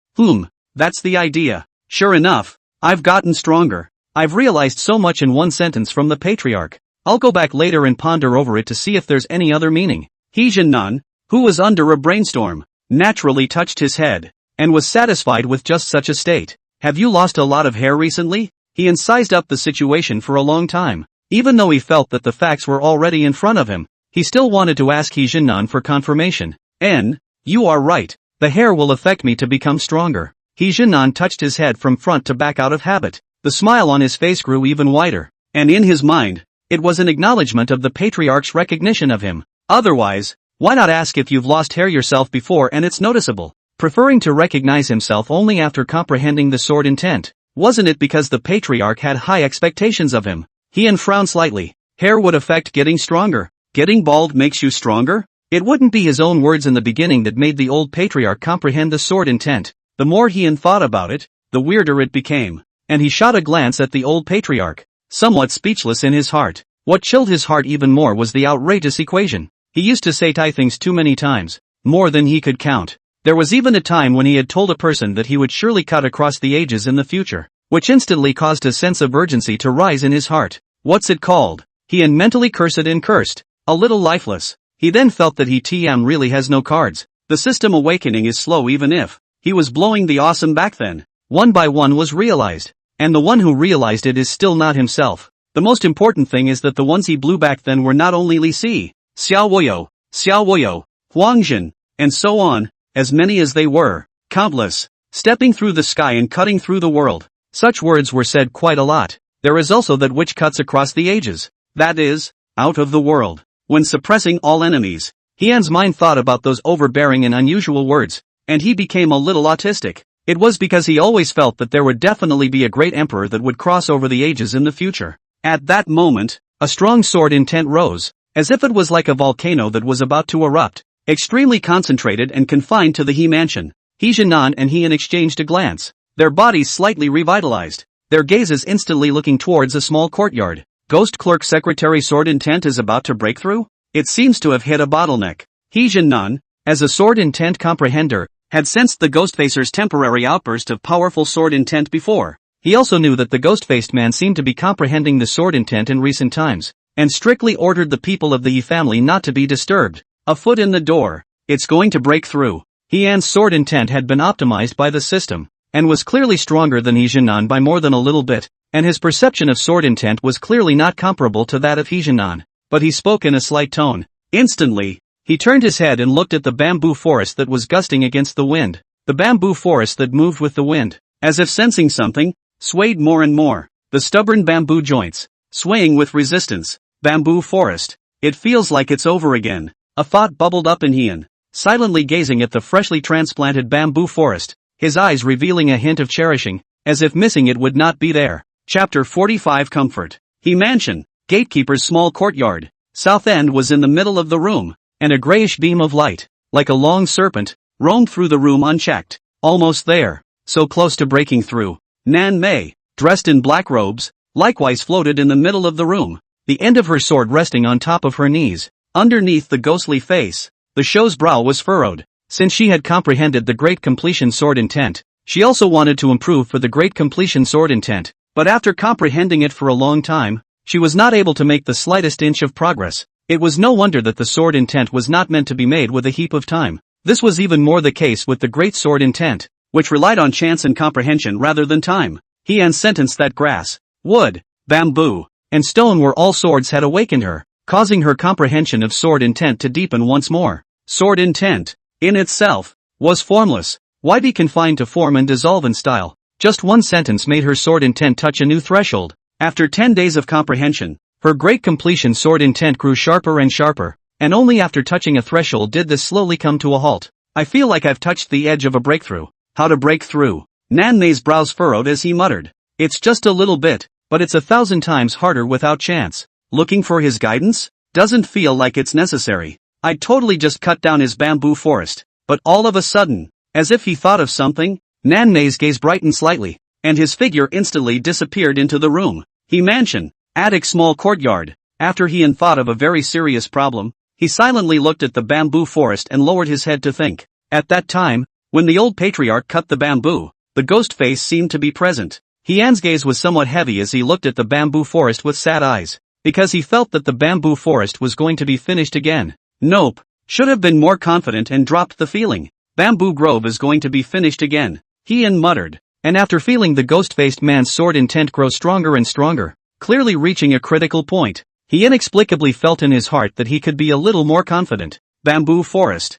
That's the idea. Sure enough, I've gotten stronger. I've realized so much in one sentence from the patriarch. I'll go back later and ponder over it to see if there's any other meaning. He Jinnan, who was under a brainstorm, naturally touched his head, and was satisfied with just such a state. Have you lost a lot of hair recently? He sized up the situation for a long time. Even though he felt that the facts were already in front of him, he still wanted to ask He Jinnan for confirmation. You are right. The hair will affect me to become stronger. He Jinnan touched his head from front to back out of habit. The smile on his face grew even wider, and in his mind, it was an acknowledgement of the patriarch's recognition of him. Otherwise, why not ask if you've lost hair yourself before and it's noticeable? Preferring to recognize himself only after comprehending the sword intent, wasn't it because the patriarch had high expectations of him? Heian frowned slightly. Hair would affect getting stronger. Getting bald makes you stronger? It wouldn't be his own words in the beginning that made the old patriarch comprehend the sword intent. The more Heian thought about it, the weirder it became. And he shot a glance at the old patriarch, somewhat speechless in his heart. What chilled his heart even more was the outrageous equation. He used to say things too many times, more than he could count. There was even a time when he had told a person that he would surely cut across the ages in the future, which instantly caused a sense of urgency to rise in his heart. What's it called? Heian mentally cursed and cursed. A little lifeless. He then felt that TM really has no cards. The system awakening is slow even if he was blowing the awesome back then. One by one was realized. And the one who realized it is still not himself. The most important thing is that the ones he blew back then were not only Li Si, Xiao Wuyo, Huangjin, and so on, as many as they were, countless, stepping through the sky and cutting through the world. Such words were said quite a lot. There is also that which cuts across the ages. That is, out of the world. When suppressing all enemies, Heian's mind thought about those overbearing and unusual words. and he became a little autistic. It was because he always felt that there would definitely be a great emperor that would cross over the ages in the future. At that moment, a strong sword intent rose, as if it was like a volcano that was about to erupt, extremely concentrated and confined to the He mansion. He Jinan and Heian exchanged a glance, their bodies slightly revitalized, their gazes instantly looking towards a small courtyard. Ghost Clerk Secretary sword intent is about to break through? It seems to have hit a bottleneck. He Jinan, as a sword intent comprehender, had sensed the Ghostfacer's temporary outburst of powerful sword intent before. He also knew that the ghost-faced man seemed to be comprehending the sword intent in recent times, and strictly ordered the people of the Yi family not to be disturbed. A foot in the door. It's going to break through. Heian's sword intent had been optimized by the system, and was clearly stronger than He Jinan by more than a little bit, and his perception of sword intent was clearly not comparable to that of He Jinan. But he spoke in a slight tone. Instantly, he turned his head and looked at the bamboo forest that was gusting against the wind. The bamboo forest that moved with the wind, as if sensing something, swayed more and more. The stubborn bamboo joints, swaying with resistance. Bamboo forest. It feels like it's over again. A thought bubbled up in Heian, silently gazing at the freshly transplanted bamboo forest, his eyes revealing a hint of cherishing, as if missing it would not be there. Chapter 45 Comfort. He Mansion. Gatekeeper's small courtyard. South end was in the middle of the room, and a grayish beam of light, like a long serpent, roamed through the room unchecked. Almost there, so close to breaking through. Nan Mei, dressed in black robes, likewise floated in the middle of the room, the end of her sword resting on top of her knees. Underneath the ghostly face, the show's brow was furrowed. Since she had comprehended the Great Completion sword intent, she also wanted to improve for the Great Completion sword intent, but after comprehending it for a long time, she was not able to make the slightest inch of progress. It was no wonder that the sword intent was not meant to be made with a heap of time. This was even more the case with the Great Sword intent, which relied on chance and comprehension rather than time. Heian sentenced that grass, wood, bamboo, and stone were all swords had awakened her, causing her comprehension of sword intent to deepen once more. Sword intent, in itself, was formless. Why be confined to form and dissolve in style? Just one sentence made her sword intent touch a new threshold. After 10 days of comprehension, her Great Completion sword intent grew sharper and sharper, and only after touching a threshold did this slowly come to a halt. I feel like I've touched the edge of a breakthrough. How to break through? Nan Mei's brows furrowed as he muttered. It's just a little bit, but it's 1,000 times harder without chance. Looking for his guidance? Doesn't feel like it's necessary. I'd totally just cut down his bamboo forest. But all of a sudden, as if he thought of something, Nan Mei's gaze brightened slightly, and his figure instantly disappeared into the room. He Mansion. Attic small courtyard. After Heian thought of a very serious problem, he silently looked at the bamboo forest and lowered his head to think. At that time, when the old patriarch cut the bamboo, the ghost face seemed to be present. Heian's gaze was somewhat heavy as he looked at the bamboo forest with sad eyes, because he felt that the bamboo forest was going to be finished again. Nope. Should have been more confident and dropped the feeling. Bamboo Grove is going to be finished again. Heian muttered, and after feeling the ghost-faced man's sword intent grow stronger and stronger, clearly reaching a critical point, he inexplicably felt in his heart that he could be a little more confident. Bamboo forest.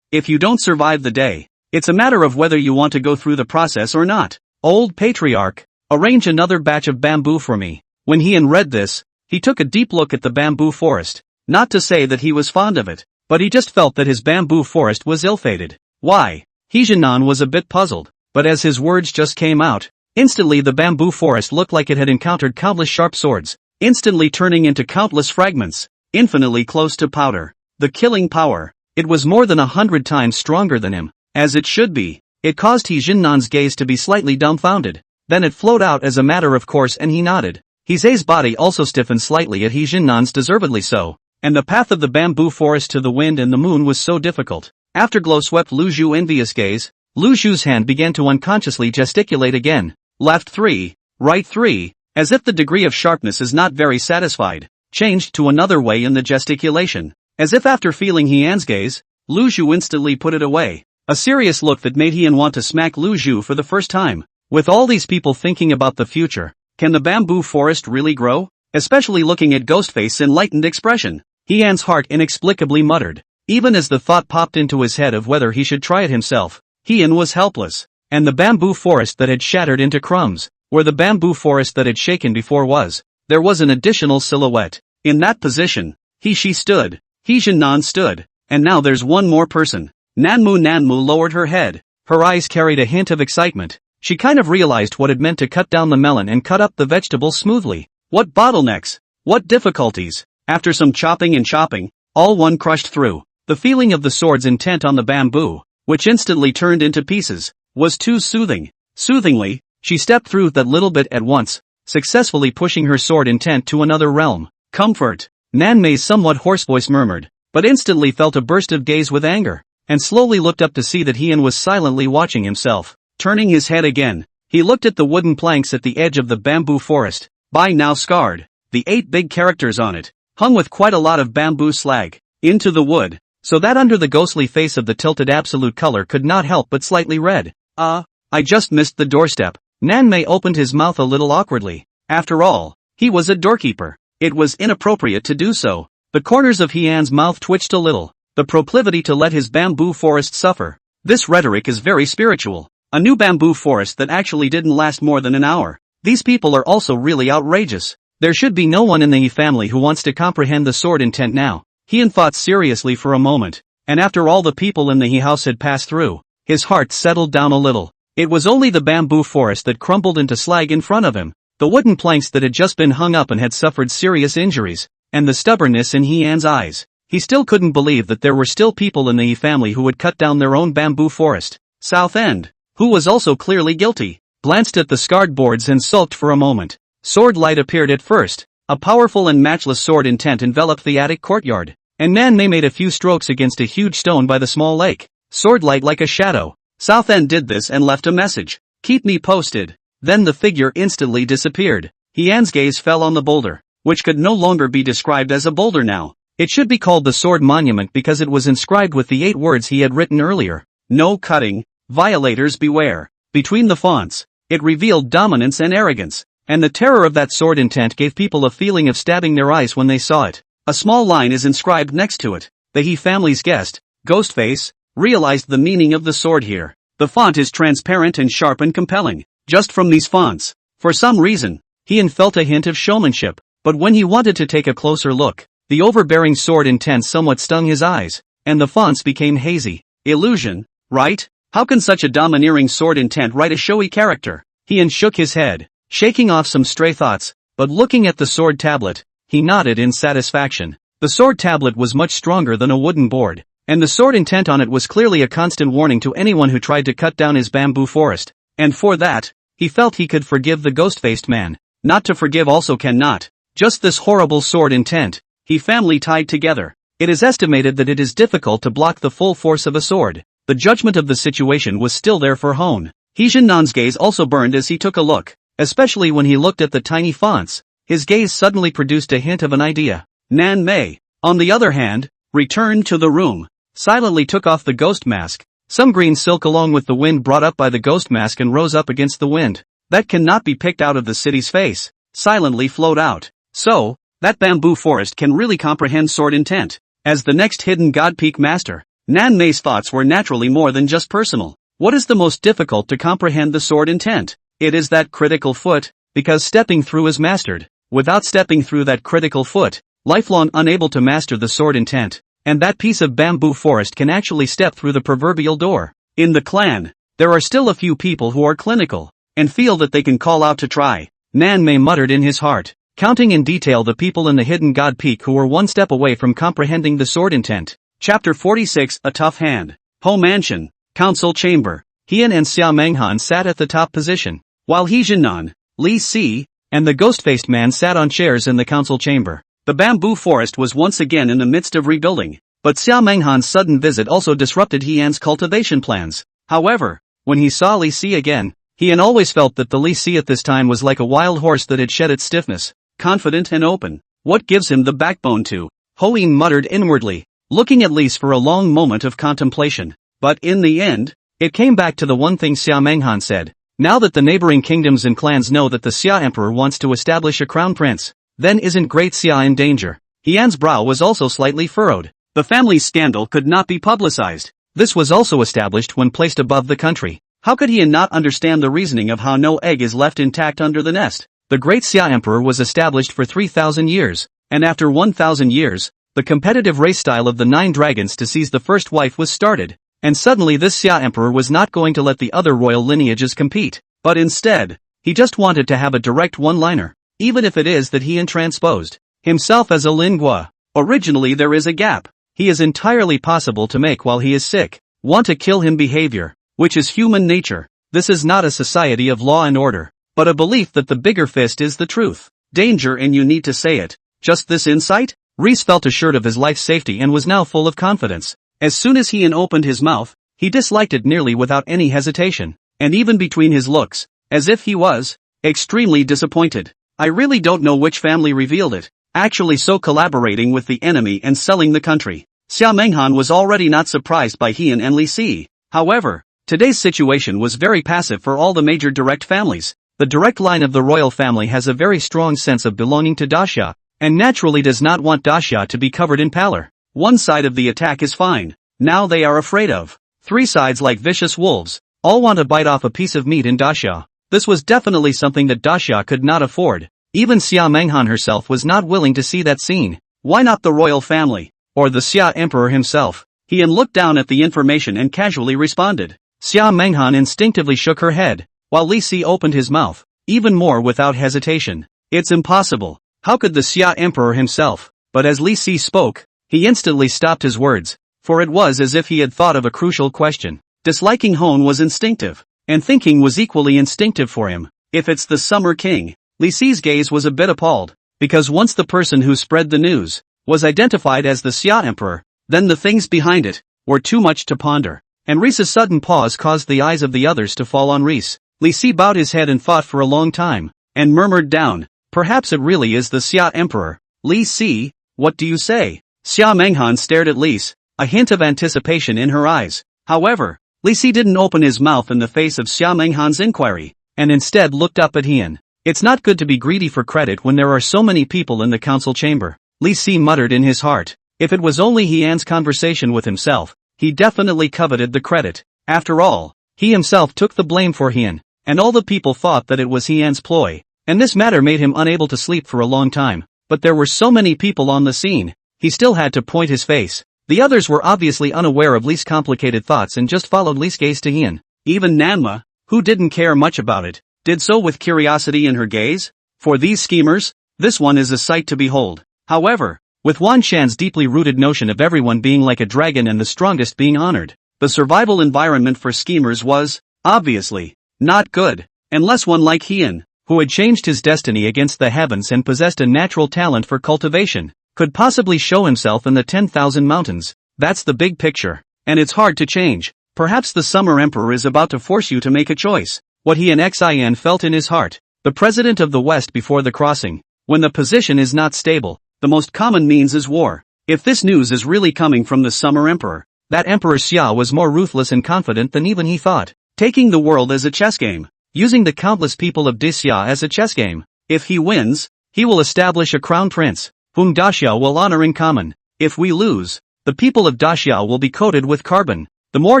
If you don't survive the day, it's a matter of whether you want to go through the process or not. Old patriarch, arrange another batch of bamboo for me. When Heian read this, he took a deep look at the bamboo forest. Not to say that he was fond of it, but he just felt that his bamboo forest was ill-fated. Why? He Jinan was a bit puzzled, but as his words just came out, instantly the bamboo forest looked like it had encountered countless sharp swords, instantly turning into countless fragments, infinitely close to powder. The killing power. It was more than 100 times stronger than him, as it should be. It caused He Jinnan's gaze to be slightly dumbfounded. Then it flowed out as a matter of course and he nodded. He Zhe's body also stiffened slightly at He Jinnan's deservedly so, and the path of the bamboo forest to the wind and the moon was so difficult. Afterglow swept Lu Zhu envious gaze. Lu Zhu's hand began to unconsciously gesticulate again. Left 3, right 3, as if the degree of sharpness is not very satisfied. Changed to another way in the gesticulation. As if after feeling Heian's gaze, Lu Zhu instantly put it away. A serious look that made Heian want to smack Lu Zhu for the first time. With all these people thinking about the future, can the bamboo forest really grow? Especially looking at Ghostface's enlightened expression. Heian's heart inexplicably muttered. Even as the thought popped into his head of whether he should try it himself, Heian was helpless. And the bamboo forest that had shattered into crumbs, where the bamboo forest that had shaken before was, there was an additional silhouette. In that position, she stood. He Jinan stood. And now there's one more person. Nanmu lowered her head. Her eyes carried a hint of excitement. She kind of realized what it meant to cut down the melon and cut up the vegetables smoothly. What bottlenecks? What difficulties? After some chopping and chopping, all one crushed through. The feeling of the sword's intent on the bamboo, which instantly turned into pieces, was too soothing. Soothingly, she stepped through that little bit at once, successfully pushing her sword intent to another realm. Comfort. Nanmei's somewhat hoarse voice murmured, but instantly felt a burst of gaze with anger, and slowly looked up to see that Heian was silently watching himself. Turning his head again, he looked at the wooden planks at the edge of the bamboo forest, by now scarred. The 8 big characters on it, hung with quite a lot of bamboo slag, into the wood, so that under the ghostly face of the tilted absolute color could not help but slightly red. I just missed the doorstep. Nanmei opened his mouth a little awkwardly. After all, he was a doorkeeper. It was inappropriate to do so. The corners of Heian's mouth twitched a little, the proclivity to let his bamboo forest suffer. This rhetoric is very spiritual. A new bamboo forest that actually didn't last more than an hour. These people are also really outrageous. There should be no one in the He family who wants to comprehend the sword intent now. Heian thought seriously for a moment, and after all the people in the He house had passed through, his heart settled down a little. It was only the bamboo forest that crumbled into slag in front of him, the wooden planks that had just been hung up and had suffered serious injuries, and the stubbornness in Heian's eyes. He still couldn't believe that there were still people in the He family who would cut down their own bamboo forest. South End, who was also clearly guilty, glanced at the scarred boards and sulked for a moment. Sword light appeared at first. A powerful and matchless sword intent enveloped the attic courtyard, and Nanmei made a few strokes against a huge stone by the small lake. Sword light like a shadow. South End did this and left a message. Keep me posted. Then the figure instantly disappeared. Heian's gaze fell on the boulder, which could no longer be described as a boulder now. It should be called the Sword Monument because it was inscribed with the 8 words he had written earlier. No cutting, violators beware. Between the fonts, it revealed dominance and arrogance, and the terror of that sword intent gave people a feeling of stabbing their eyes when they saw it. A small line is inscribed next to it. The He family's guest, Ghostface, realized the meaning of the sword here. The font is transparent and sharp and compelling. Just from these fonts, for some reason, Heian felt a hint of showmanship, but when he wanted to take a closer look, the overbearing sword intent somewhat stung his eyes, and the fonts became hazy. Illusion, right? How can such a domineering sword intent write a showy character? Heian shook his head, shaking off some stray thoughts, but looking at the sword tablet, he nodded in satisfaction. The sword tablet was much stronger than a wooden board, and the sword intent on it was clearly a constant warning to anyone who tried to cut down his bamboo forest. And for that, he felt he could forgive the ghost-faced man. Not to forgive also cannot. Just this horrible sword intent. He family tied together. It is estimated that it is difficult to block the full force of a sword. The judgment of the situation was still there for Hone. Heejinan's gaze also burned as he took a look, especially when he looked at the tiny fonts. His gaze suddenly produced a hint of an idea. Nanmei, on the other hand, returned to the room, silently took off the ghost mask. Some green silk along with the wind brought up by the ghost mask and rose up against the wind. That cannot be picked out of the city's face. Silently flowed out. So, that bamboo forest can really comprehend sword intent. As the next hidden god peak master, Nanmei's thoughts were naturally more than just personal. What is the most difficult to comprehend the sword intent? It is that critical foot, because stepping through is mastered. Without stepping through that critical foot, lifelong unable to master the sword intent, and that piece of bamboo forest can actually step through the proverbial door. In the clan, there are still a few people who are clinical, and feel that they can call out to try. Nanmei muttered in his heart, counting in detail the people in the hidden god peak who were one step away from comprehending the sword intent. Chapter 46, A Tough Hand. Ho Mansion, Council Chamber. Heian and Xia Menghan sat at the top position, while Heejinnan, Li Si, and the ghost-faced man sat on chairs in the council chamber. The bamboo forest was once again in the midst of rebuilding, but Xia Menghan's sudden visit also disrupted Heian's cultivation plans. However, when he saw Li Si again, Heian always felt that the Li Si at this time was like a wild horse that had shed its stiffness, confident and open. What gives him the backbone to? Hoin muttered inwardly, looking at Lise for a long moment of contemplation. But in the end, it came back to the one thing Xia Menghan said. Now that the neighboring kingdoms and clans know that the Xia Emperor wants to establish a crown prince, then isn't Great Xia in danger? Heian's brow was also slightly furrowed. The family's scandal could not be publicized. This was also established when placed above the country. How could Heian not understand the reasoning of how no egg is left intact under the nest? The Great Xia Emperor was established for 3,000 years, and after 1,000 years, the competitive race style of the 9 dragons to seize the first wife was started, and suddenly this Xia emperor was not going to let the other royal lineages compete, but instead, he just wanted to have a direct one-liner, even if it is that he transposed himself as a lingua. Originally there is a gap. He is entirely possible to make while he is sick. Want to kill him behavior, which is human nature. This is not a society of law and order, but a belief that the bigger fist is the truth. Danger and you need to say it. Just this insight? Reese felt assured of his life's safety and was now full of confidence. As soon as he opened his mouth, he disliked it nearly without any hesitation, and even between his looks, as if he was extremely disappointed. I really don't know which family revealed it, actually so collaborating with the enemy and selling the country. Xia Menghan was already not surprised by Heian and Li Si. However, today's situation was very passive for all the major direct families. The direct line of the royal family has a very strong sense of belonging to Daxia, and naturally does not want Daxia to be covered in pallor. One side of the attack is fine. Now they are afraid of three sides like vicious wolves, all want to bite off a piece of meat in Daxia. This was definitely something that Daxia could not afford. Even Xia Menghan herself was not willing to see that scene. Why not the royal family? Or the Xia emperor himself? Heian looked down at the information and casually responded. Xia Menghan instinctively shook her head, while Li Si opened his mouth, even more without hesitation. It's impossible. How could the Xia emperor himself? But as Li Si spoke, he instantly stopped his words, for it was as if he had thought of a crucial question. Disliking Hone was instinctive, and thinking was equally instinctive for him. If it's the Summer King, Li Si's gaze was a bit appalled, because once the person who spread the news was identified as the Xia emperor, then the things behind it were too much to ponder. And Reese's sudden pause caused the eyes of the others to fall on Reese. Li Si bowed his head and thought for a long time, and murmured down, perhaps it really is the Xia emperor. Li Si, what do you say? Xia Menghan stared at Lise, a hint of anticipation in her eyes. However, Li Si didn't open his mouth in the face of Xia Menghan's inquiry, and instead looked up at Heian. It's not good to be greedy for credit when there are so many people in the council chamber. Li Si muttered in his heart. If it was only Heian's conversation with himself, he definitely coveted the credit. After all, he himself took the blame for Heian, and all the people thought that it was Heian's ploy, and this matter made him unable to sleep for a long time. But there were so many people on the scene, he still had to point his face. The others were obviously unaware of Li's complicated thoughts and just followed Li's gaze to Heian. Even Nanma, who didn't care much about it, did so with curiosity in her gaze. For these schemers, this one is a sight to behold. However, with Wan Shan's deeply rooted notion of everyone being like a dragon and the strongest being honored, the survival environment for schemers was, obviously, not good, unless one like Heian, who had changed his destiny against the heavens and possessed a natural talent for cultivation, could possibly show himself in the 10,000 mountains. That's the big picture, and it's hard to change. Perhaps the Summer Emperor is about to force you to make a choice. What Heian Xin felt in his heart. The president of the West before the crossing. When the position is not stable, the most common means is war. If this news is really coming from the Summer Emperor, that Emperor Xia was more ruthless and confident than even he thought. Taking the world as a chess game. Using the countless people of Daxia as a chess game. If he wins, he will establish a crown prince, whom Daxia will honor in common. If we lose, the people of Daxia will be coated with carbon. The more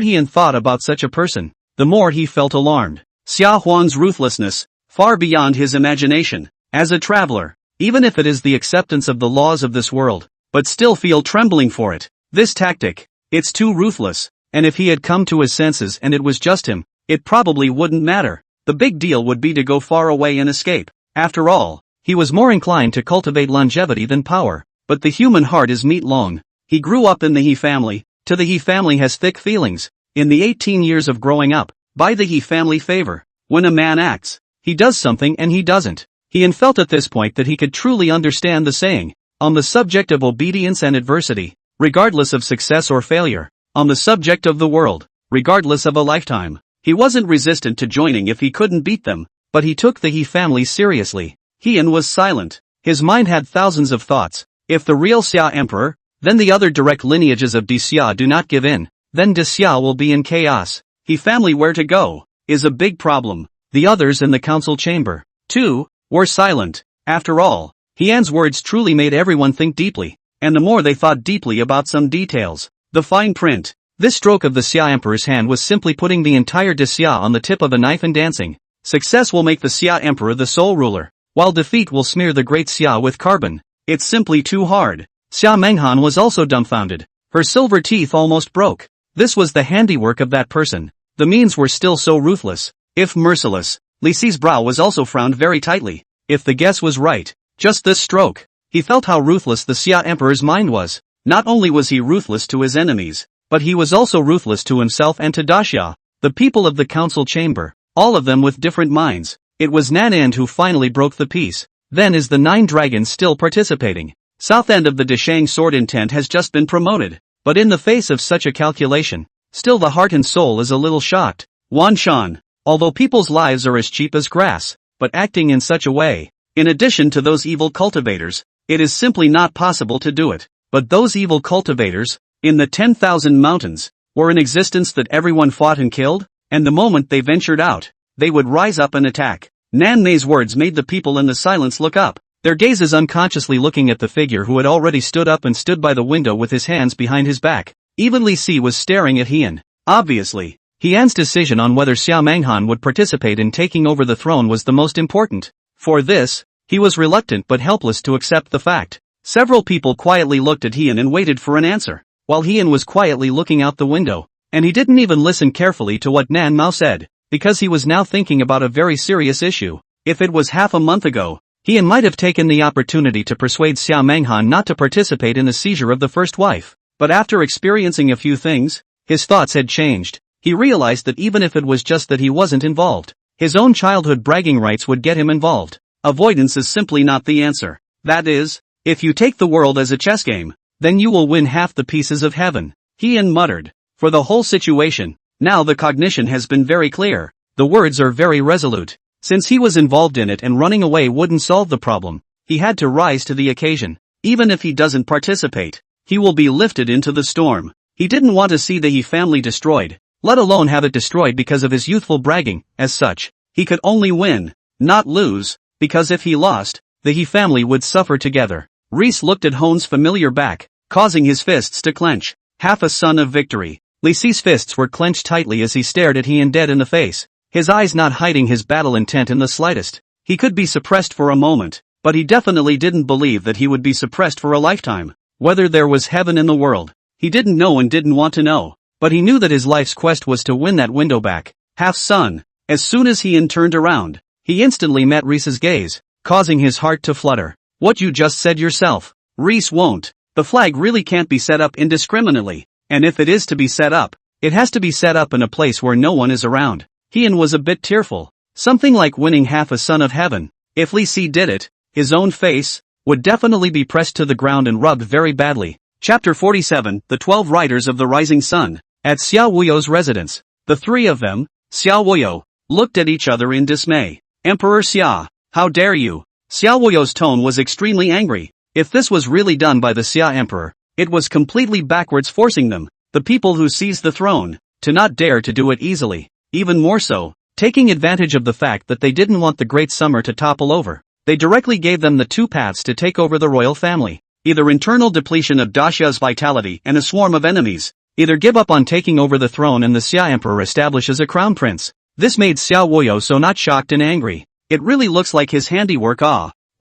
Heian thought about such a person, the more he felt alarmed. Xia Huan's ruthlessness, far beyond his imagination. As a traveler, even if it is the acceptance of the laws of this world, but still feel trembling for it. This tactic, it's too ruthless, and if he had come to his senses and it was just him, it probably wouldn't matter. The big deal would be to go far away and escape. After all, he was more inclined to cultivate longevity than power, but the human heart is meat-long. He grew up in the He family, the He family has thick feelings. In the 18 years of growing up, by the He family favor, when a man acts, he does something and he doesn't. Heian felt at this point that he could truly understand the saying, on the subject of obedience and adversity, regardless of success or failure, on the subject of the world, regardless of a lifetime. He wasn't resistant to joining if he couldn't beat them, but he took the He family seriously. Heian was silent. His mind had thousands of thoughts. If the real Xia Emperor, then the other direct lineages of Daxia do not give in, then Daxia will be in chaos. He family where to go, is a big problem. The others in the council chamber, too, were silent. After all, Heian's words truly made everyone think deeply, and the more they thought deeply about some details, the fine print. This stroke of the Xia Emperor's hand was simply putting the entire Daxia on the tip of a knife and dancing. Success will make the Xia Emperor the sole ruler, while defeat will smear the great Xia with carbon. It's simply too hard. Xia Menghan was also dumbfounded. Her silver teeth almost broke. This was the handiwork of that person. The means were still so ruthless, if merciless. Li Si's brow was also frowned very tightly. If the guess was right, just this stroke, he felt how ruthless the Xia Emperor's mind was. Not only was he ruthless to his enemies, but he was also ruthless to himself and to Daxia, the people of the council chamber, all of them with different minds. It was Nanand who finally broke the peace. Then is the 9 dragons still participating? South end of the Deshang sword intent has just been promoted, but in the face of such a calculation, still the heart and soul is a little shocked. Wan Shan, although people's lives are as cheap as grass, but acting in such a way, in addition to those evil cultivators, it is simply not possible to do it. But those evil cultivators, in the 10,000 mountains, were in existence that everyone fought and killed, and the moment they ventured out, they would rise up and attack. Nan Mei's words made the people in the silence look up, their gazes unconsciously looking at the figure who had already stood up and stood by the window with his hands behind his back. Even Li Si was staring at Heian. Obviously, Heian's decision on whether Xia Manghan would participate in taking over the throne was the most important. For this, he was reluctant but helpless to accept the fact. Several people quietly looked at Heian and waited for an answer, while Heian was quietly looking out the window, and he didn't even listen carefully to what Nan Mao said, because he was now thinking about a very serious issue. If it was half a month ago, Heian might have taken the opportunity to persuade Xia Manghan not to participate in the seizure of the first wife. But after experiencing a few things, his thoughts had changed. He realized that even if it was just that he wasn't involved, his own childhood bragging rights would get him involved. Avoidance is simply not the answer. That is, if you take the world as a chess game, then you will win half the pieces of heaven. Heian muttered. For the whole situation, now the cognition has been very clear. The words are very resolute. Since he was involved in it and running away wouldn't solve the problem, he had to rise to the occasion. Even if he doesn't participate, he will be lifted into the storm. He didn't want to see the He family destroyed, let alone have it destroyed because of his youthful bragging. As such, he could only win, not lose, because if he lost, the He family would suffer together. Reese looked at Hone's familiar back, causing his fists to clench. Half a son of victory. Li Si's fists were clenched tightly as he stared at Heian dead in the face, his eyes not hiding his battle intent in the slightest. He could be suppressed for a moment, but he definitely didn't believe that he would be suppressed for a lifetime. Whether there was heaven in the world, he didn't know and didn't want to know, but he knew that his life's quest was to win that window back. Half son. As soon as Heian turned around, he instantly met Reese's gaze, causing his heart to flutter. What you just said yourself. Reese won't. The flag really can't be set up indiscriminately, and if it is to be set up, it has to be set up in a place where no one is around. Heian was a bit tearful. Something like winning half a son of heaven. If Li Si did it, his own face would definitely be pressed to the ground and rubbed very badly. Chapter 47, The 12 Riders of the Rising Sun. At Xiao Wuyo's residence, the three of them, Xiao Wuyo, looked at each other in dismay. Emperor Xia, how dare you? Xiao Wuyo's tone was extremely angry. If this was really done by the Xia Emperor, it was completely backwards, forcing them, the people who seized the throne, to not dare to do it easily. Even more so, taking advantage of the fact that they didn't want the Great Summer to topple over, they directly gave them the two paths to take over the royal family. Either internal depletion of Daxia's vitality and a swarm of enemies, either give up on taking over the throne and the Xia Emperor establishes a crown prince. This made Xiao Wuyo so not shocked and angry. It really looks like his handiwork.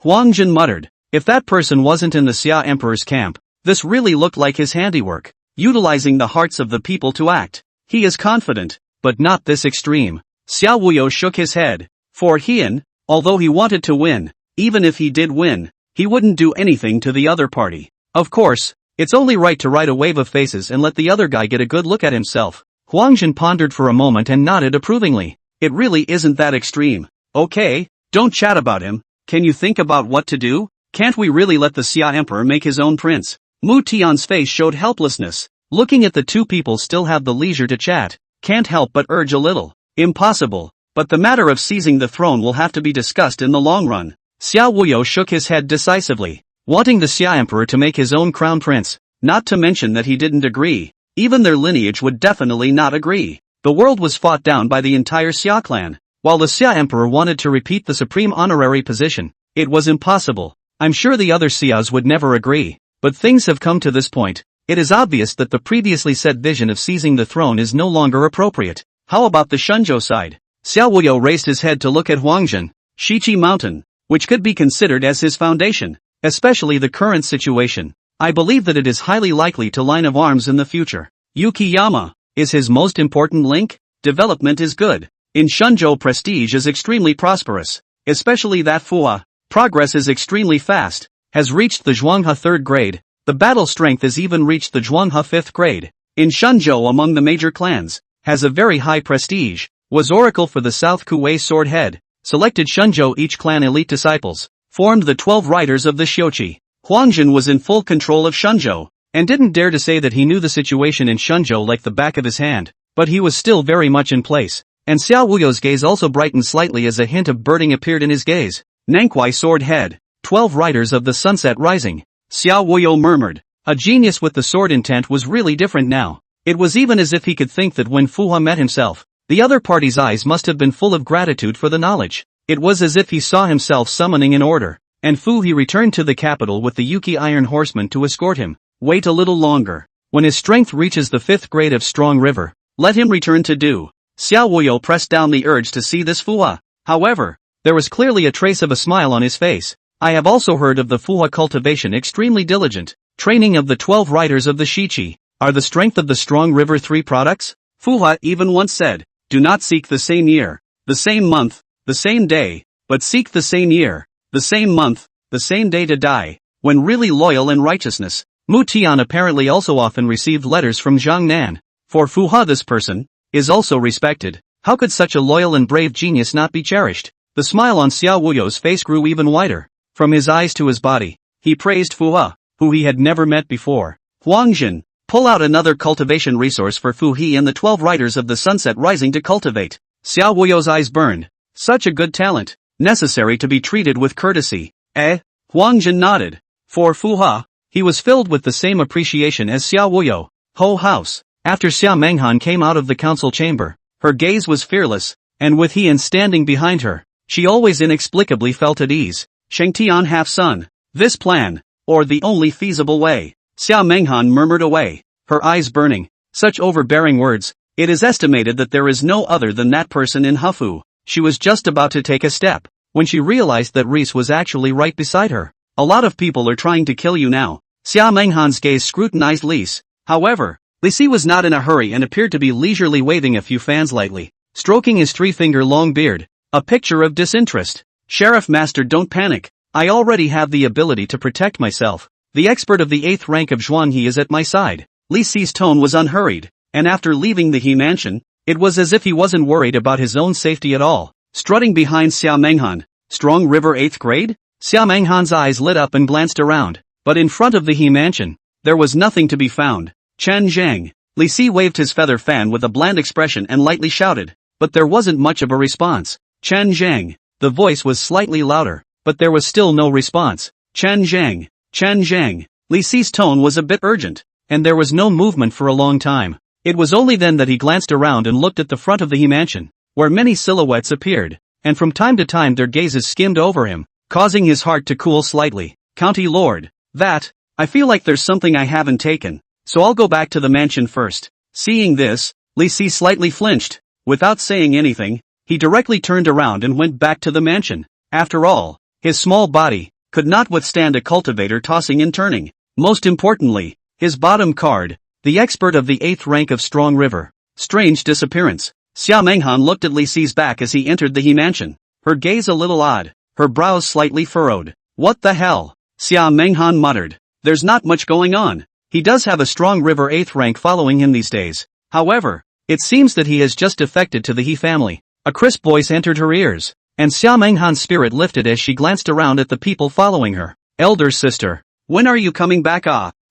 Huang Jin muttered. If that person wasn't in the Xia Emperor's camp, this really looked like his handiwork, utilizing the hearts of the people to act. He is confident, but not this extreme. Xiao Wuyo shook his head. For Heian, although he wanted to win, even if he did win, he wouldn't do anything to the other party. Of course, it's only right to ride a wave of faces and let the other guy get a good look at himself. Huang Jin pondered for a moment and nodded approvingly. It really isn't that extreme. Okay, don't chat about him. Can you think about what to do? Can't we really let the Xia Emperor make his own prince? Mu Tian's face showed helplessness. Looking at the two people still have the leisure to chat, can't help but urge a little. Impossible. But the matter of seizing the throne will have to be discussed in the long run. Xiao Wuyo shook his head decisively, wanting the Xia Emperor to make his own crown prince, not to mention that he didn't agree. Even their lineage would definitely not agree. The world was fought down by the entire Xia clan, while the Xia Emperor wanted to repeat the supreme honorary position. It was impossible. I'm sure the other Xias would never agree, but things have come to this point. It is obvious that the previously said vision of seizing the throne is no longer appropriate. How about the Shenzhou side? Xiao Wuyo raised his head to look at Huangjin. Shiqi Mountain, which could be considered as his foundation, especially the current situation. I believe that it is highly likely to line of arms in the future. Yukiyama, is his most important link. Development is good. In Shenzhou, prestige is extremely prosperous, especially that Fuha. Progress is extremely fast, has reached the Zhuanghe 3rd grade. The battle strength has even reached the Zhuanghe 5th grade. In Shenzhou, among the major clans, has a very high prestige, was oracle for the South Kuwei sword head, selected Shenzhou each clan elite disciples, formed the 12 riders of the Xiuqi. Huangjin was in full control of Shenzhou, and didn't dare to say that he knew the situation in Shenzhou like the back of his hand, but he was still very much in place, and Xiao Wuyo's gaze also brightened slightly as a hint of birding appeared in his gaze. Nankwai sword head, 12 riders of the sunset rising. Xiao Wuyo murmured. A genius with the sword intent was really different now. It was even as if he could think that when Fuha met himself, the other party's eyes must have been full of gratitude for the knowledge. It was as if he saw himself summoning an order, and he returned to the capital with the Yuki Iron Horseman to escort him. Wait a little longer. When his strength reaches the 5th grade of Strong River, let him return to Do. Xiao Wuyo pressed down the urge to see this Fuha. However, there was clearly a trace of a smile on his face. I have also heard of the Fuha cultivation extremely diligent. Training of the 12 riders of the Shichi, are the strength of the Strong River 3 products? Fuha even once said, do not seek the same year, the same month, the same day, but seek the same year, the same month, the same day to die, when really loyal in righteousness. Mu Tian apparently also often received letters from Zhang Nan. For Fuha, this person is also respected. How could such a loyal and brave genius not be cherished? The smile on Xiao Wuyo's face grew even wider. From his eyes to his body, he praised Fuha, who he had never met before. Huangjin, pull out another cultivation resource for Fu He and the 12 riders of the sunset rising to cultivate. Xiao Wuyo's eyes burned. Such a good talent, necessary to be treated with courtesy. Huangjin nodded. For Fuha, he was filled with the same appreciation as Xiao Wuyo. Ho house. After Xia Menghan came out of the council chamber, her gaze was fearless, and with Heian standing behind her, she always inexplicably felt at ease. Shengtian half-son. This plan, or the only feasible way. Xia Menghan murmured away, her eyes burning. Such overbearing words. It is estimated that there is no other than that person in Hufu. She was just about to take a step, when she realized that Reese was actually right beside her. A lot of people are trying to kill you now. Xia Menghan's gaze scrutinized Lise. However, Lise was not in a hurry and appeared to be leisurely waving a few fans lightly, stroking his 3-finger-long beard. A picture of disinterest. Sheriff Master, don't panic. I already have the ability to protect myself. The expert of the 8th rank of Zhuanghe is at my side. Li Si's tone was unhurried, and after leaving the He mansion, it was as if he wasn't worried about his own safety at all. Strutting behind Xiao Menghan, Strong River 8th grade? Xiao Menghan's eyes lit up and glanced around, but in front of the He mansion, there was nothing to be found. Chen Zhang. Li Si waved his feather fan with a bland expression and lightly shouted, but there wasn't much of a response. Chen Zhang. The voice was slightly louder, but there was still no response. Chen Zhang. Chen Zhang. Li Si's tone was a bit urgent, and there was no movement for a long time. It was only then that he glanced around and looked at the front of the He mansion, where many silhouettes appeared, and from time to time their gazes skimmed over him, causing his heart to cool slightly. County Lord. I feel like there's something I haven't taken, so I'll go back to the mansion first. Seeing this, Li Si slightly flinched. Without saying anything, he directly turned around and went back to the mansion. After all, his small body could not withstand a cultivator tossing and turning. Most importantly, his bottom card, the expert of the 8th rank of Strong River. Strange disappearance. Xia Menghan looked at Li Si's back as he entered the He mansion. Her gaze a little odd, her brows slightly furrowed. What the hell? Xia Menghan muttered. There's not much going on. He does have a Strong River 8th rank following him these days. However, it seems that he has just defected to the He family. A crisp voice entered her ears, and Xia Menghan's spirit lifted as she glanced around at the people following her. Elder sister, when are you coming back?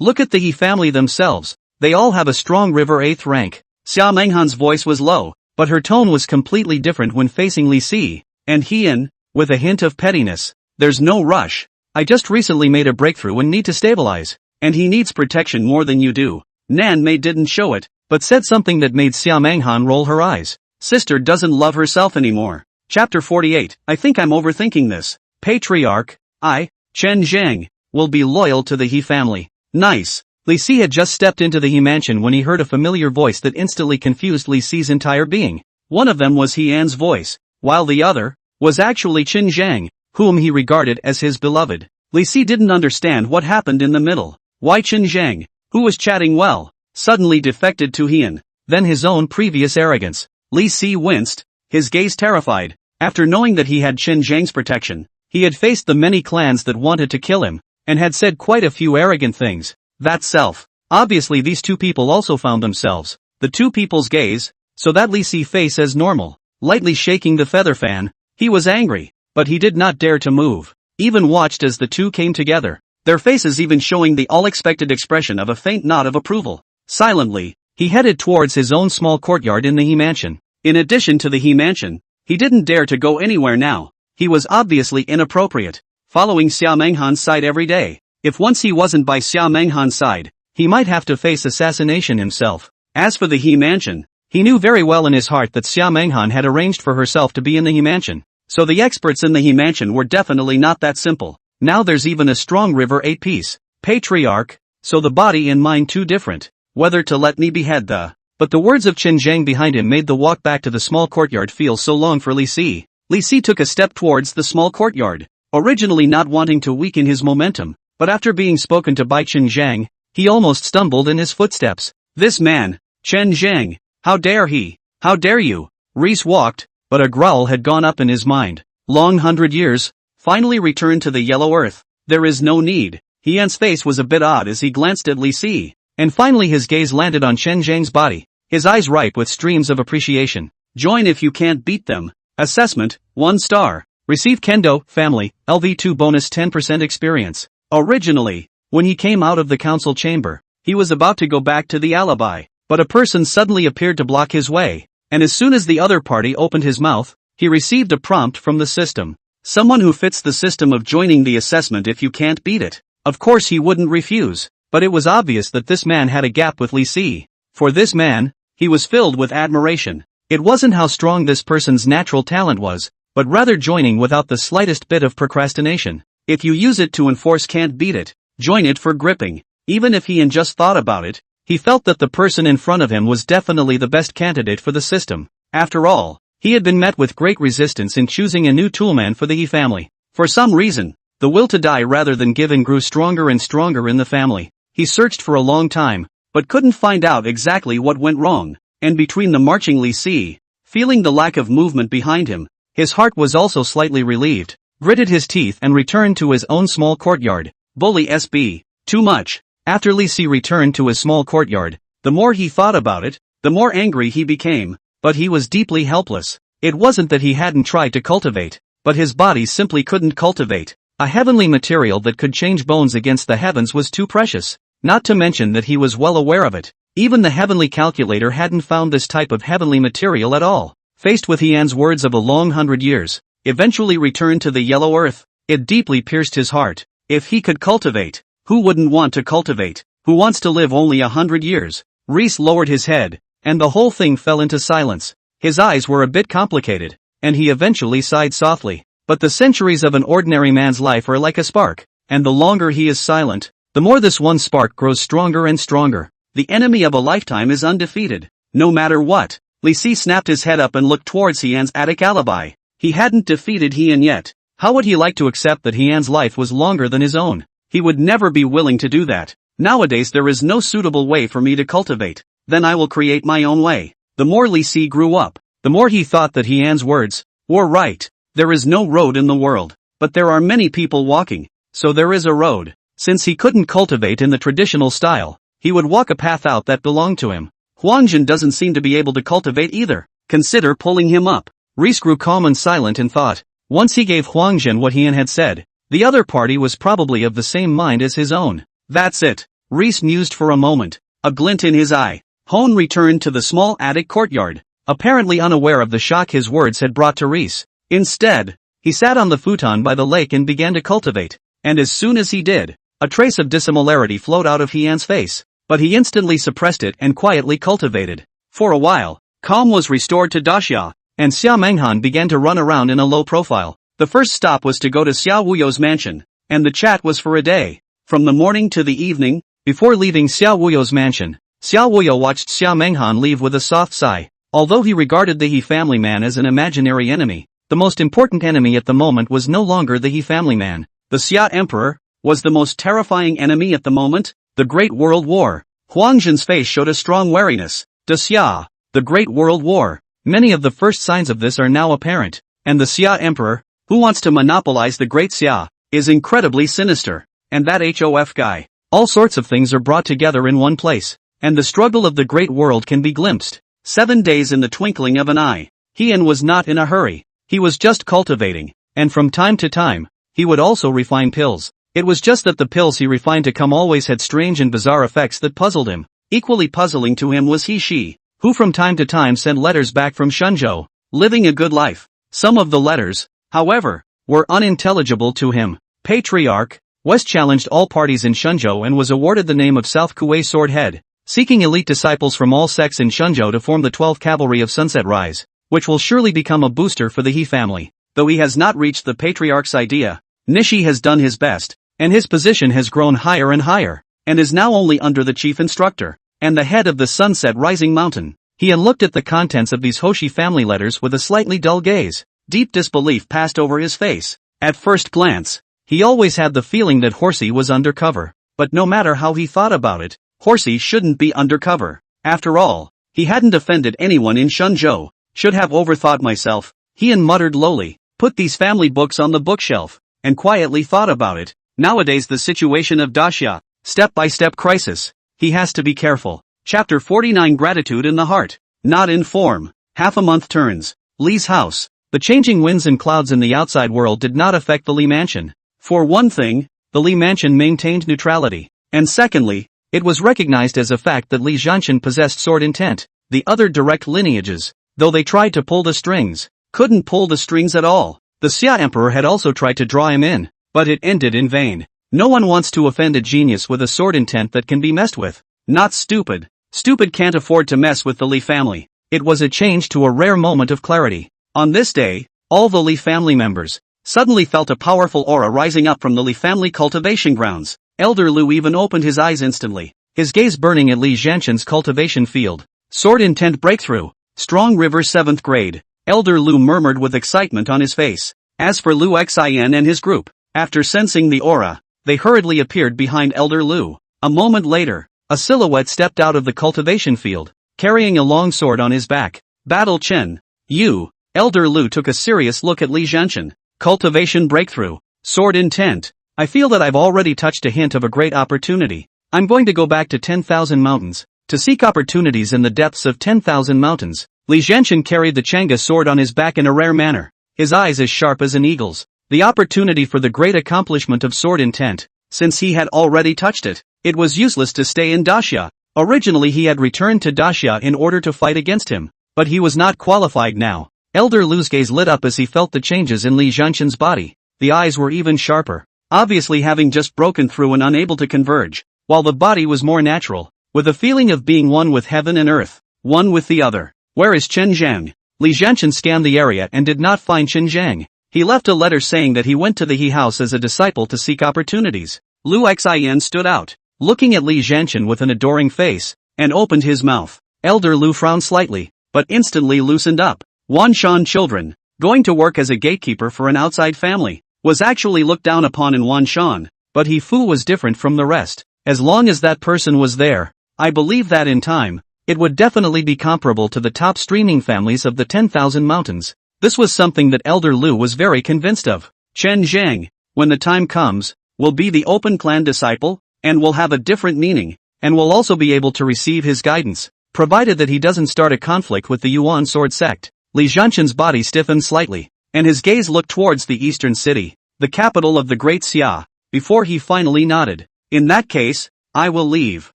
Look at the He family themselves. They all have a Strong River 8th rank. Xia Menghan's voice was low, but her tone was completely different when facing Li Si, and Heian, with a hint of pettiness. There's no rush. I just recently made a breakthrough and need to stabilize, and he needs protection more than you do. Nan Mei didn't show it, but said something that made Xia Menghan roll her eyes. Sister doesn't love herself anymore. Chapter 48. I think I'm overthinking this. Patriarch, Chen Zhang, will be loyal to the He family. Nice. Li Si had just stepped into the He mansion when he heard a familiar voice that instantly confused Li Si's entire being. One of them was Heian's voice, while the other was actually Qin Zhang, whom he regarded as his beloved. Li Si didn't understand what happened in the middle. Why Qin Zhang, who was chatting well, suddenly defected to Heian. than his own previous arrogance. Li Si winced, his gaze terrified. After knowing that he had Qin Zhang's protection, he had faced the many clans that wanted to kill him, and had said quite a few arrogant things. That's self. Obviously these two people also found themselves, the two people's gaze, so that Li Si face as normal, lightly shaking the feather fan. He was angry, but he did not dare to move, even watched as the two came together, their faces even showing the all-expected expression of a faint nod of approval. Silently, he headed towards his own small courtyard in the He Mansion. In addition to the He Mansion, he didn't dare to go anywhere now. He was obviously inappropriate, following Xia Menghan's side every day. If once he wasn't by Xia Menghan's side, he might have to face assassination himself. As for the He Mansion, he knew very well in his heart that Xia Menghan had arranged for herself to be in the He Mansion. So the experts in the He Mansion were definitely not that simple. Now there's even a strong river 8-piece patriarch, so the body and mind too different. Whether to let me behead the... But the words of Qin Zhang behind him made the walk back to the small courtyard feel so long for Li Si. Li Si took a step towards the small courtyard, originally not wanting to weaken his momentum, but after being spoken to by Qin Zhang, he almost stumbled in his footsteps. This man, Qin Zhang, how dare he? How dare you? Reese walked, but a growl had gone up in his mind. Long 100 years, finally returned to the yellow earth. There is no need. Hian's face was a bit odd as he glanced at Li Si, and finally his gaze landed on Qin Zhang's body, his eyes ripe with streams of appreciation. Join if you can't beat them. Assessment, 1 star. Receive Kendo, Family, LV2 bonus 10% experience. Originally, when he came out of the council chamber, he was about to go back to the alibi, but a person suddenly appeared to block his way, and as soon as the other party opened his mouth, he received a prompt from the system. Someone who fits the system of joining the assessment if you can't beat it. Of course he wouldn't refuse, but it was obvious that this man had a gap with Li Si. For this man, he was filled with admiration. It wasn't how strong this person's natural talent was, but rather joining without the slightest bit of procrastination. If you use it to enforce can't beat it, join it for gripping. Even if Ian just thought about it, he felt that the person in front of him was definitely the best candidate for the system. After all, he had been met with great resistance in choosing a new toolman for the He family. For some reason, the will to die rather than give in grew stronger and stronger in the family. He searched for a long time, but couldn't find out exactly what went wrong. And between the marching Li Si, feeling the lack of movement behind him, his heart was also slightly relieved, gritted his teeth and returned to his own small courtyard. Bully SB. Too much. After Li Si returned to his small courtyard, the more he thought about it, the more angry he became, but he was deeply helpless. It wasn't that he hadn't tried to cultivate, but his body simply couldn't cultivate. A heavenly material that could change bones against the heavens was too precious, not to mention that he was well aware of it. Even the heavenly calculator hadn't found this type of heavenly material at all. Faced with Hian's words of a long 100 years, eventually returned to the yellow earth, it deeply pierced his heart. If he could cultivate, who wouldn't want to cultivate? Who wants to live only 100 years? Reese lowered his head, and the whole thing fell into silence. His eyes were a bit complicated, and he eventually sighed softly. But the centuries of an ordinary man's life are like a spark, and the longer he is silent, the more this one spark grows stronger and stronger. The enemy of a lifetime is undefeated, no matter what. Li Si snapped his head up and looked towards Hian's attic alibi. He hadn't defeated Hian yet. How would he like to accept that Hian's life was longer than his own? He would never be willing to do that. Nowadays there is no suitable way for me to cultivate. Then I will create my own way. The more Li Si grew up, the more he thought that Hian's words were right. There is no road in the world, but there are many people walking, so there is a road. Since he couldn't cultivate in the traditional style, he would walk a path out that belonged to him. Huangjin doesn't seem to be able to cultivate either. Consider pulling him up. Reese grew calm and silent in thought. Once he gave Huangjin what Hian had said, the other party was probably of the same mind as his own. That's it. Reese mused for a moment, a glint in his eye. Hone returned to the small attic courtyard, apparently unaware of the shock his words had brought to Reese. Instead, he sat on the futon by the lake and began to cultivate. And as soon as he did, a trace of dissimilarity flowed out of Hian's face. But he instantly suppressed it and quietly cultivated. For a while, calm was restored to Daxia, and Xia Menghan began to run around in a low profile. The first stop was to go to Xia Wuyo's mansion, and the chat was for a day. From the morning to the evening, before leaving Xia Wuyo's mansion, Xia Wuyo watched Xia Menghan leave with a soft sigh. Although he regarded the He family man as an imaginary enemy, the most important enemy at the moment was no longer the He family man. The Xia Emperor was the most terrifying enemy at the moment. The Great World War. Huangjin's face showed a strong wariness. The Xia, the Great World War. Many of the first signs of this are now apparent, and the Xia Emperor, who wants to monopolize the Great Xia, is incredibly sinister. And that HOF guy. All sorts of things are brought together in one place, and the struggle of the Great World can be glimpsed. 7 days in the twinkling of an eye. Heian was not in a hurry. He was just cultivating, and from time to time, he would also refine pills. It was just that the pills he refined to come always had strange and bizarre effects that puzzled him. Equally puzzling to him was she, who from time to time sent letters back from Shenzhou, living a good life. Some of the letters, however, were unintelligible to him. Patriarch West challenged all parties in Shenzhou and was awarded the name of South Kuei Sword Head, seeking elite disciples from all sects in Shenzhou to form the 12th Cavalry of Sunset Rise, which will surely become a booster for the He family. Though he has not reached the Patriarch's idea, Nishi has done his best, and his position has grown higher and higher, and is now only under the chief instructor, and the head of the Sunset Rising Mountain. He had looked at the contents of these Hoshi family letters with a slightly dull gaze. Deep disbelief passed over his face. At first glance, he always had the feeling that Horsey was undercover, but no matter how he thought about it, Horsey shouldn't be undercover. After all, he hadn't offended anyone in Shenzhou. Should have overthought myself, Heian muttered lowly, put these family books on the bookshelf, and quietly thought about it. Nowadays the situation of Daxia, step-by-step crisis. He has to be careful. Chapter 49 Gratitude in the Heart. Not in form. Half a month turns. Li's house. The changing winds and clouds in the outside world did not affect the Li mansion. For one thing, the Li mansion maintained neutrality. And secondly, it was recognized as a fact that Li Jianshan possessed sword intent. The other direct lineages, though they tried to pull the strings, couldn't pull the strings at all. The Xia Emperor had also tried to draw him in, but it ended in vain. No one wants to offend a genius with a sword intent that can be messed with. Not stupid. Stupid can't afford to mess with the Li family. It was a change to a rare moment of clarity. On this day, all the Li family members suddenly felt a powerful aura rising up from the Li family cultivation grounds. Elder Lu even opened his eyes instantly, his gaze burning at Li Jianshan's cultivation field. Sword intent breakthrough. Strong River 7th grade. Elder Lu murmured with excitement on his face. As for Lu Xian and his group, after sensing the aura, they hurriedly appeared behind Elder Lu. A moment later, a silhouette stepped out of the cultivation field, carrying a long sword on his back. Battle Chen. You. Elder Lu took a serious look at Li Jianshan. Cultivation breakthrough. Sword intent. I feel that I've already touched a hint of a great opportunity. I'm going to go back to 10,000 mountains, to seek opportunities in the depths of 10,000 mountains. Li Jianshan carried the Chang'e sword on his back in a rare manner, his eyes as sharp as an eagle's. The opportunity for the great accomplishment of sword intent, since he had already touched it. It was useless to stay in Daxia. Originally he had returned to Daxia in order to fight against him, but he was not qualified now. Elder Lu's gaze lit up as he felt the changes in Li Jianshan's body. The eyes were even sharper, obviously having just broken through and unable to converge, while the body was more natural, with a feeling of being one with heaven and earth, one with the other. Where is Chen Zhang? Li Jianshan scanned the area and did not find Chen Zhang. He left a letter saying that he went to the He house as a disciple to seek opportunities. Lu Xian stood out, looking at Li Jianshan with an adoring face, and opened his mouth. Elder Lu frowned slightly, but instantly loosened up. Wanshan children, going to work as a gatekeeper for an outside family, was actually looked down upon in Wanshan, but He Fu was different from the rest. As long as that person was there, I believe that in time, it would definitely be comparable to the top streaming families of the 10,000 mountains. This was something that Elder Lu was very convinced of. Chen Zhang, when the time comes, will be the open clan disciple, and will have a different meaning, and will also be able to receive his guidance, provided that he doesn't start a conflict with the Yuan sword sect. Li Jianshan's body stiffened slightly, and his gaze looked towards the eastern city, the capital of the Great Xia, before he finally nodded. In that case, I will leave.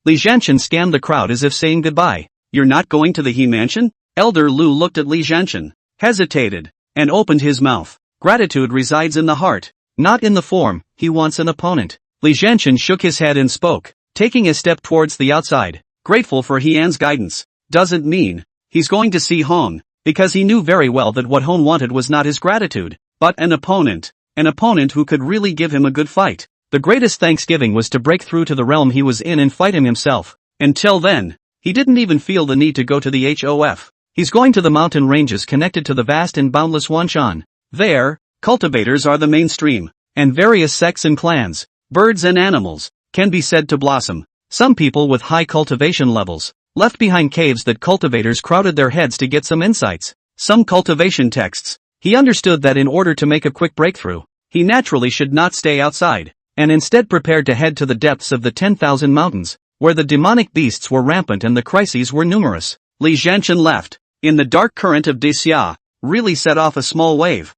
Li Jianshan scanned the crowd as if saying goodbye. You're not going to the He mansion? Elder Lu looked at Li Jianshan, hesitated, and opened his mouth. Gratitude resides in the heart, not in the form. He wants an opponent. Li Jianshan shook his head and spoke, taking a step towards the outside. Grateful for Heian's guidance doesn't mean he's going to see Hong, because he knew very well that what Hong wanted was not his gratitude, but an opponent who could really give him a good fight. The greatest thanksgiving was to break through to the realm he was in and fight him himself. Until then, he didn't even feel the need to go to the HOF. He's going to the mountain ranges connected to the vast and boundless Wanshan. There, cultivators are the mainstream, and various sects and clans, birds and animals, can be said to blossom. Some people with high cultivation levels left behind caves that cultivators crowded their heads to get some insights, some cultivation texts. He understood that in order to make a quick breakthrough, he naturally should not stay outside, and instead prepared to head to the depths of the 10,000 mountains, where the demonic beasts were rampant and the crises were numerous. Li Zhanshan left, in the dark current of Dixia, really set off a small wave.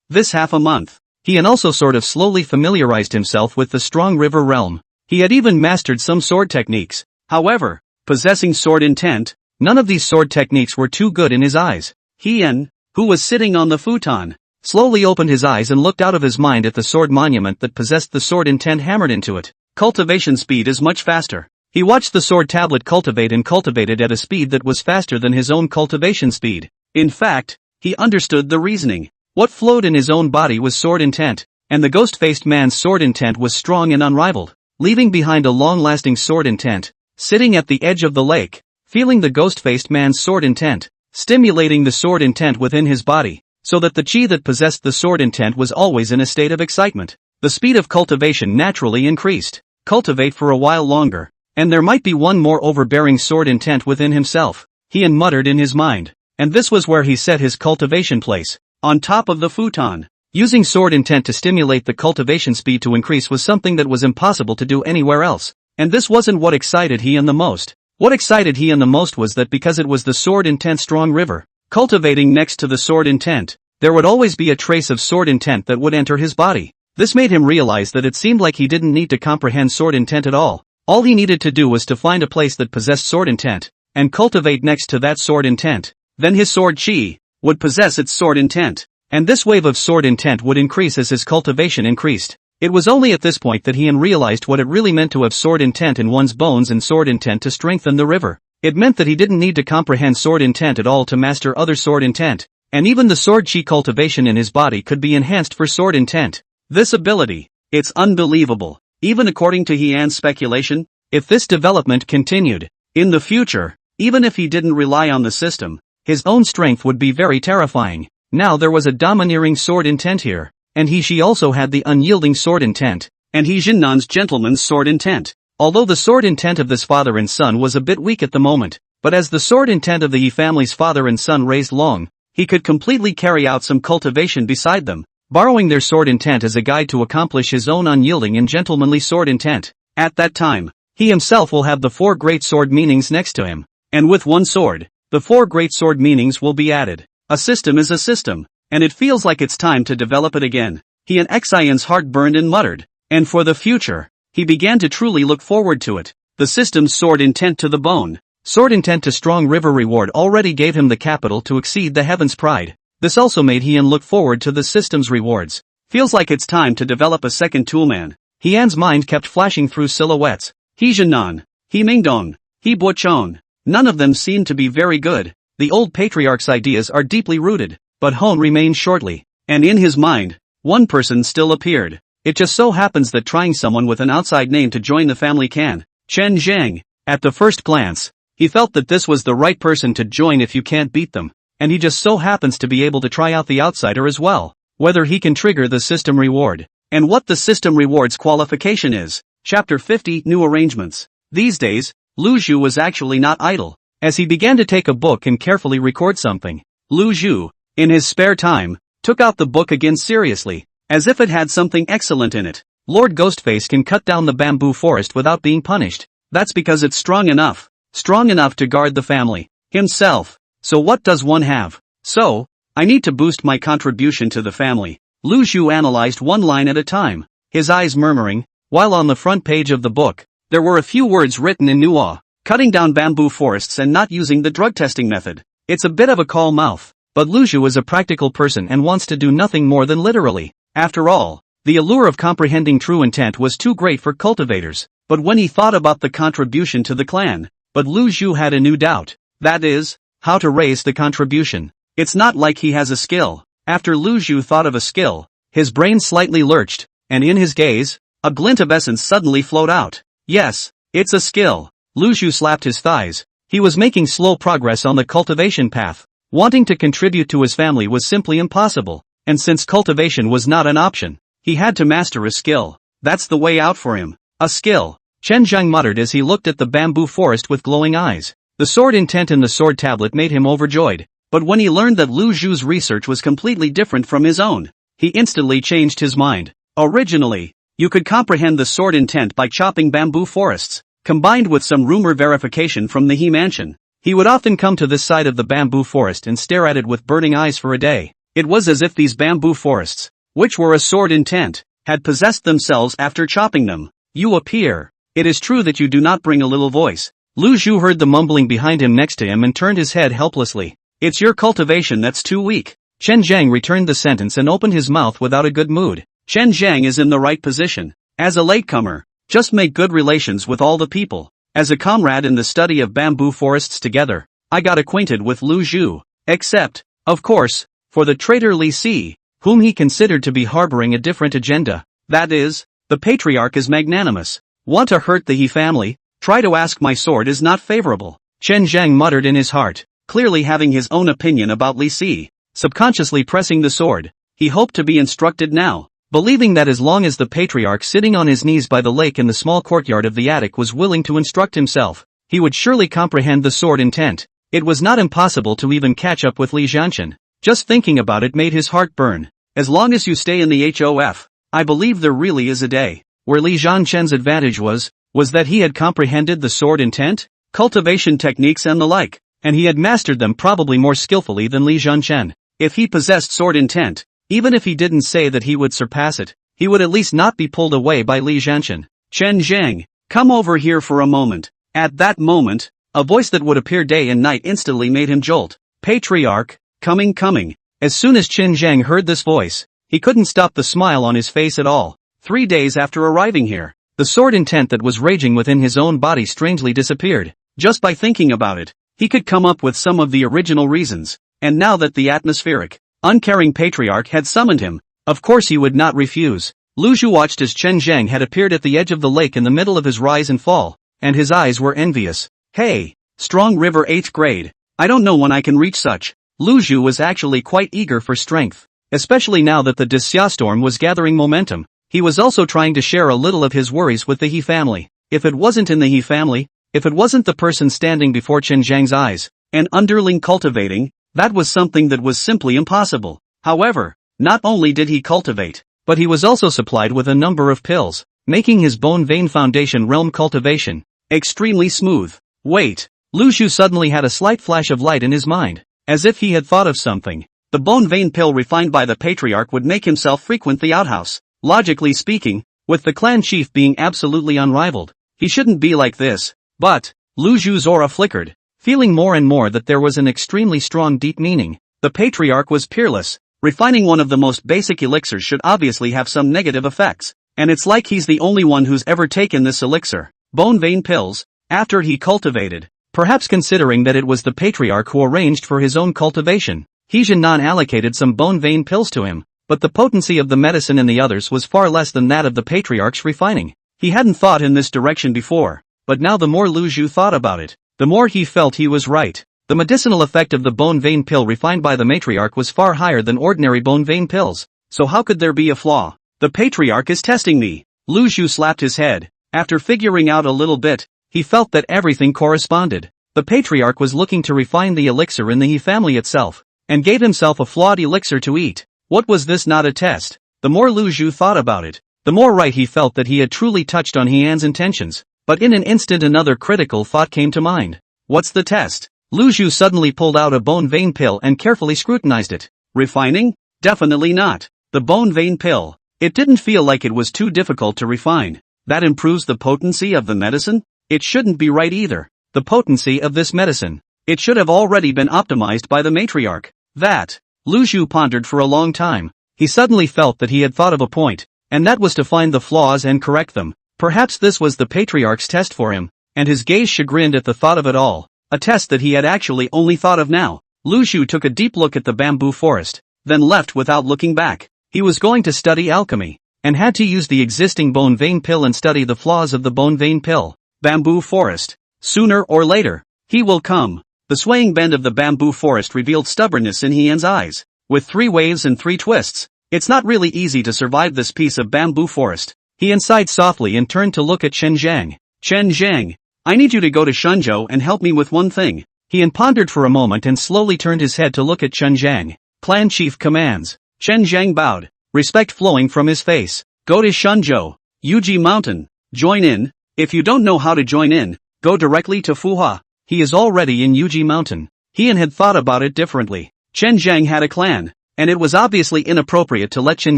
This half a month. He had also sort of slowly familiarized himself with the strong river realm. He had even mastered some sword techniques. However, possessing sword intent, none of these sword techniques were too good in his eyes. Hien, who was sitting on the futon, slowly opened his eyes and looked out of his mind at the sword monument that possessed the sword intent hammered into it. Cultivation speed is much faster. He watched the sword tablet cultivate and cultivated at a speed that was faster than his own cultivation speed. In fact, he understood the reasoning. What flowed in his own body was sword intent, and the ghost-faced man's sword intent was strong and unrivaled. Leaving behind a long-lasting sword intent, sitting at the edge of the lake, feeling the ghost-faced man's sword intent, stimulating the sword intent within his body, so that the chi that possessed the sword intent was always in a state of excitement. The speed of cultivation naturally increased. Cultivate for a while longer, and there might be one more overbearing sword intent within himself, he muttered in his mind. And this was where he set his cultivation place, on top of the futon. Using sword intent to stimulate the cultivation speed to increase was something that was impossible to do anywhere else, and this wasn't what excited Hien the most. What excited Hien the most was that because it was the sword intent strong river, cultivating next to the sword intent, there would always be a trace of sword intent that would enter his body. This made him realize that it seemed like he didn't need to comprehend sword intent at all. All he needed to do was to find a place that possessed sword intent, and cultivate next to that sword intent. Then his sword chi would possess its sword intent, and this wave of sword intent would increase as his cultivation increased. It was only at this point that Hien realized what it really meant to have sword intent in one's bones and sword intent to strengthen the river. It meant that he didn't need to comprehend sword intent at all to master other sword intent, and even the sword chi cultivation in his body could be enhanced for sword intent. This ability, it's unbelievable. Even according to Hien's speculation, if this development continued, in the future, even if he didn't rely on the system, his own strength would be very terrifying. Now there was a domineering sword intent here, and she also had the unyielding sword intent, and Jinnan's gentleman's sword intent. Although the sword intent of this father and son was a bit weak at the moment, but as the sword intent of the Yi family's father and son raised long, he could completely carry out some cultivation beside them, borrowing their sword intent as a guide to accomplish his own unyielding and gentlemanly sword intent. At that time, he himself will have the 4 great sword meanings next to him, and with one sword, the 4 great sword meanings will be added. A system is a system, and it feels like it's time to develop it again. Xian's heart burned and muttered, and for the future, he began to truly look forward to it. The system's sword intent to the bone, sword intent to strong river reward already gave him the capital to exceed the heaven's pride. This also made Hien look forward to the system's rewards. Feels like it's time to develop a second toolman. Hien's mind kept flashing through silhouettes. He Jinnan, He Mingdong, He Buochon. None of them seemed to be very good. The old patriarch's ideas are deeply rooted, but Hon remained shortly, and in his mind, one person still appeared. It just so happens that trying someone with an outside name to join the family can. Chen Zhang. At the first glance, he felt that this was the right person to join if you can't beat them, and he just so happens to be able to try out the outsider as well. Whether he can trigger the system reward, and what the system rewards qualification is. Chapter 50 New Arrangements. These days, Lu Zhu was actually not idle, as he began to take a book and carefully record something. Lu Zhu, in his spare time, took out the book again seriously, as if it had something excellent in it. Lord Ghostface can cut down the bamboo forest without being punished. That's because it's strong enough to guard the family, himself. So what does one have? So, I need to boost my contribution to the family. Lu Zhu analyzed one line at a time, his eyes murmuring, while on the front page of the book, there were a few words written in Nuwa. Cutting down bamboo forests and not using the drug testing method. It's a bit of a call mouth, but Lu Zhu is a practical person and wants to do nothing more than literally. After all, the allure of comprehending true intent was too great for cultivators. But when he thought about the contribution to the clan, but Lu Zhu had a new doubt. That is, how to raise the contribution. It's not like he has a skill. After Lu Zhu thought of a skill, his brain slightly lurched, and in his gaze, a glint of essence suddenly flowed out. Yes, it's a skill. Lu Zhu slapped his thighs. He was making slow progress on the cultivation path. Wanting to contribute to his family was simply impossible, and since cultivation was not an option, he had to master a skill. That's the way out for him. A skill. Chen Zhang muttered as he looked at the bamboo forest with glowing eyes. The sword intent in the sword tablet made him overjoyed, but when he learned that Lu Zhu's research was completely different from his own, he instantly changed his mind. Originally, you could comprehend the sword intent by chopping bamboo forests. Combined with some rumor verification from the He Mansion, he would often come to this side of the bamboo forest and stare at it with burning eyes for a day. It was as if these bamboo forests, which were a sword intent, had possessed themselves after chopping them. You appear. It is true that you do not bring a little voice. Lu Zhu heard the mumbling behind him next to him and turned his head helplessly. It's your cultivation that's too weak. Chen Zhang returned the sentence and opened his mouth without a good mood. Chen Zhang is in the right position. As a latecomer, just make good relations with all the people. As a comrade in the study of bamboo forests together, I got acquainted with Lu Zhu. Except, of course, for the traitor Li Si, whom he considered to be harboring a different agenda. That is, the patriarch is magnanimous. Want to hurt the He family? Try to ask my sword is not favorable. Chen Zhang muttered in his heart, clearly having his own opinion about Li Si. Subconsciously pressing the sword, he hoped to be instructed now. Believing that as long as the patriarch sitting on his knees by the lake in the small courtyard of the attic was willing to instruct himself, he would surely comprehend the sword intent. It was not impossible to even catch up with Li Zhanshan. Just thinking about it made his heart burn. As long as you stay in the HOF, I believe there really is a day where Li Zhanshan's advantage was that he had comprehended the sword intent, cultivation techniques and the like, and he had mastered them probably more skillfully than Li Zhanshan. If he possessed sword intent, even if he didn't say that he would surpass it, he would at least not be pulled away by Li Zhanshan. Chen Zhang, come over here for a moment. At that moment, a voice that would appear day and night instantly made him jolt. Patriarch, coming. As soon as Chen Zhang heard this voice, he couldn't stop the smile on his face at all. 3 days after arriving here, the sword intent that was raging within his own body strangely disappeared. Just by thinking about it, he could come up with some of the original reasons, and now that the atmospheric, uncaring patriarch had summoned him, of course he would not refuse. Lu Zhu watched as Chen Zhang had appeared at the edge of the lake in the middle of his rise and fall, and his eyes were envious. Hey, strong river 8th grade, I don't know when I can reach such. Lu Zhu was actually quite eager for strength, especially now that the Disya storm was gathering momentum. He was also trying to share a little of his worries with the He family. If it wasn't in the He family, if it wasn't the person standing before Chen Zhang's eyes, an underling cultivating, that was something that was simply impossible. However, not only did he cultivate, but he was also supplied with a number of pills, making his bone vein foundation realm cultivation extremely smooth. Wait, Lu Zhu suddenly had a slight flash of light in his mind, as if he had thought of something. The bone vein pill refined by the patriarch would make himself frequent the outhouse. Logically speaking, with the clan chief being absolutely unrivaled, he shouldn't be like this. But, Lu Zhu's aura flickered, feeling more and more that there was an extremely strong deep meaning. The patriarch was peerless. Refining one of the most basic elixirs should obviously have some negative effects, and it's like he's the only one who's ever taken this elixir, bone vein pills, after he cultivated. Perhaps considering that it was the patriarch who arranged for his own cultivation, He Jinan allocated some bone vein pills to him, but the potency of the medicine in the others was far less than that of the patriarch's refining. He hadn't thought in this direction before, but now the more Lu Zhu thought about it, the more he felt he was right. The medicinal effect of the bone vein pill refined by the matriarch was far higher than ordinary bone vein pills, so how could there be a flaw? The patriarch is testing me. Lu Zhu slapped his head. After figuring out a little bit, he felt that everything corresponded. The patriarch was looking to refine the elixir in the He family itself, and gave himself a flawed elixir to eat. What was this not a test? The more Lu Zhu thought about it, the more right he felt that he had truly touched on Heian's intentions. But in an instant another critical thought came to mind. What's the test? Lu Zhu suddenly pulled out a bone vein pill and carefully scrutinized it. Refining? Definitely not. The bone vein pill. It didn't feel like it was too difficult to refine. That improves the potency of the medicine? It shouldn't be right either. The potency of this medicine. It should have already been optimized by the matriarch. That. Lu Zhu pondered for a long time. He suddenly felt that he had thought of a point, and that was to find the flaws and correct them. Perhaps this was the patriarch's test for him, and his gaze chagrined at the thought of it all. A test that he had actually only thought of now. Lu Zhu took a deep look at the bamboo forest, then left without looking back. He was going to study alchemy, and had to use the existing bone vein pill and study the flaws of the bone vein pill. Bamboo forest. Sooner or later, he will come. The swaying bend of the bamboo forest revealed stubbornness in Heian's eyes. With 3 waves and 3 twists, it's not really easy to survive this piece of bamboo forest. He sighed softly and turned to look at Chen Zhang. Chen Zhang, I need you to go to Shenzhou and help me with one thing. He pondered for a moment and slowly turned his head to look at Chen Zhang. Clan chief commands. Chen Zhang bowed, respect flowing from his face. Go to Shenzhou, Yuji Mountain. Join in. If you don't know how to join in, go directly to Fuhua. He is already in Yuji Mountain. He had thought about it differently. Chen Zhang had a clan, and it was obviously inappropriate to let Chen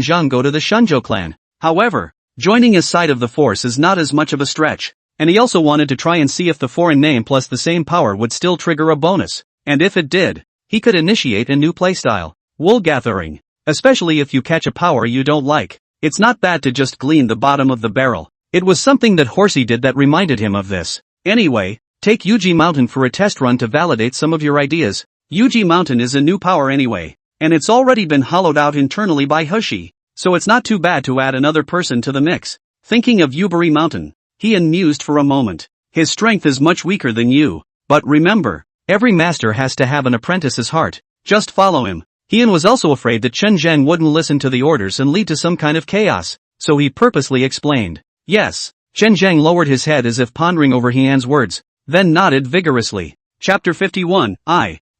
Zhang go to the Shenzhou clan. However, joining his side of the force is not as much of a stretch, and he also wanted to try and see if the foreign name plus the same power would still trigger a bonus, and if it did, he could initiate a new playstyle. Wool gathering. Especially if you catch a power you don't like, it's not bad to just glean the bottom of the barrel. It was something that Horsey did that reminded him of this. Anyway, take Yuji Mountain for a test run to validate some of your ideas. Yuji Mountain is a new power anyway, and it's already been hollowed out internally by Hoshi, so it's not too bad to add another person to the mix. Thinking of Yubari Mountain, he mused for a moment. His strength is much weaker than you, but remember, every master has to have an apprentice's heart. Just follow him. Heian was also afraid that Chen Zhang wouldn't listen to the orders and lead to some kind of chaos, so he purposely explained. Yes. Chen Zhang lowered his head as if pondering over Heian's words, then nodded vigorously. Chapter 51,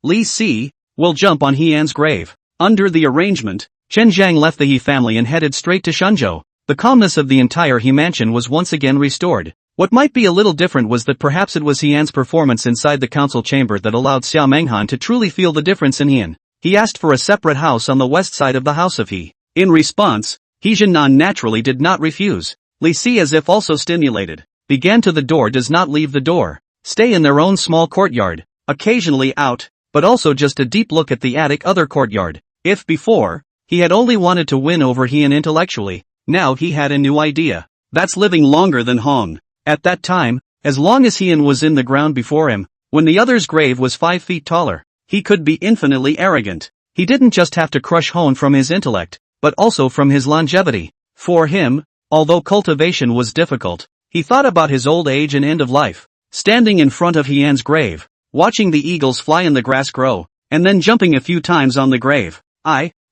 Li Si, will jump on Heian's grave. Under the arrangement, Chen Zhang left the He family and headed straight to Shenzhou. The calmness of the entire He mansion was once again restored. What might be a little different was that perhaps it was Heian's performance inside the council chamber that allowed Xiao Menghan to truly feel the difference in Heian. He asked for a separate house on the west side of the House of He. In response, He Jinnan naturally did not refuse. Li Si, as if also stimulated, began to the door does not leave the door. Stay in their own small courtyard, occasionally out, but also just a deep look at the attic other courtyard. If before, he had only wanted to win over Heian intellectually, now he had a new idea. That's living longer than Hong. At that time, as long as Heian was in the ground before him, when the other's grave was 5 feet taller, he could be infinitely arrogant. He didn't just have to crush Hone from his intellect, but also from his longevity. For him, although cultivation was difficult, he thought about his old age and end of life. Standing in front of Heian's grave, watching the eagles fly in the grass grow, and then jumping a few times on the grave.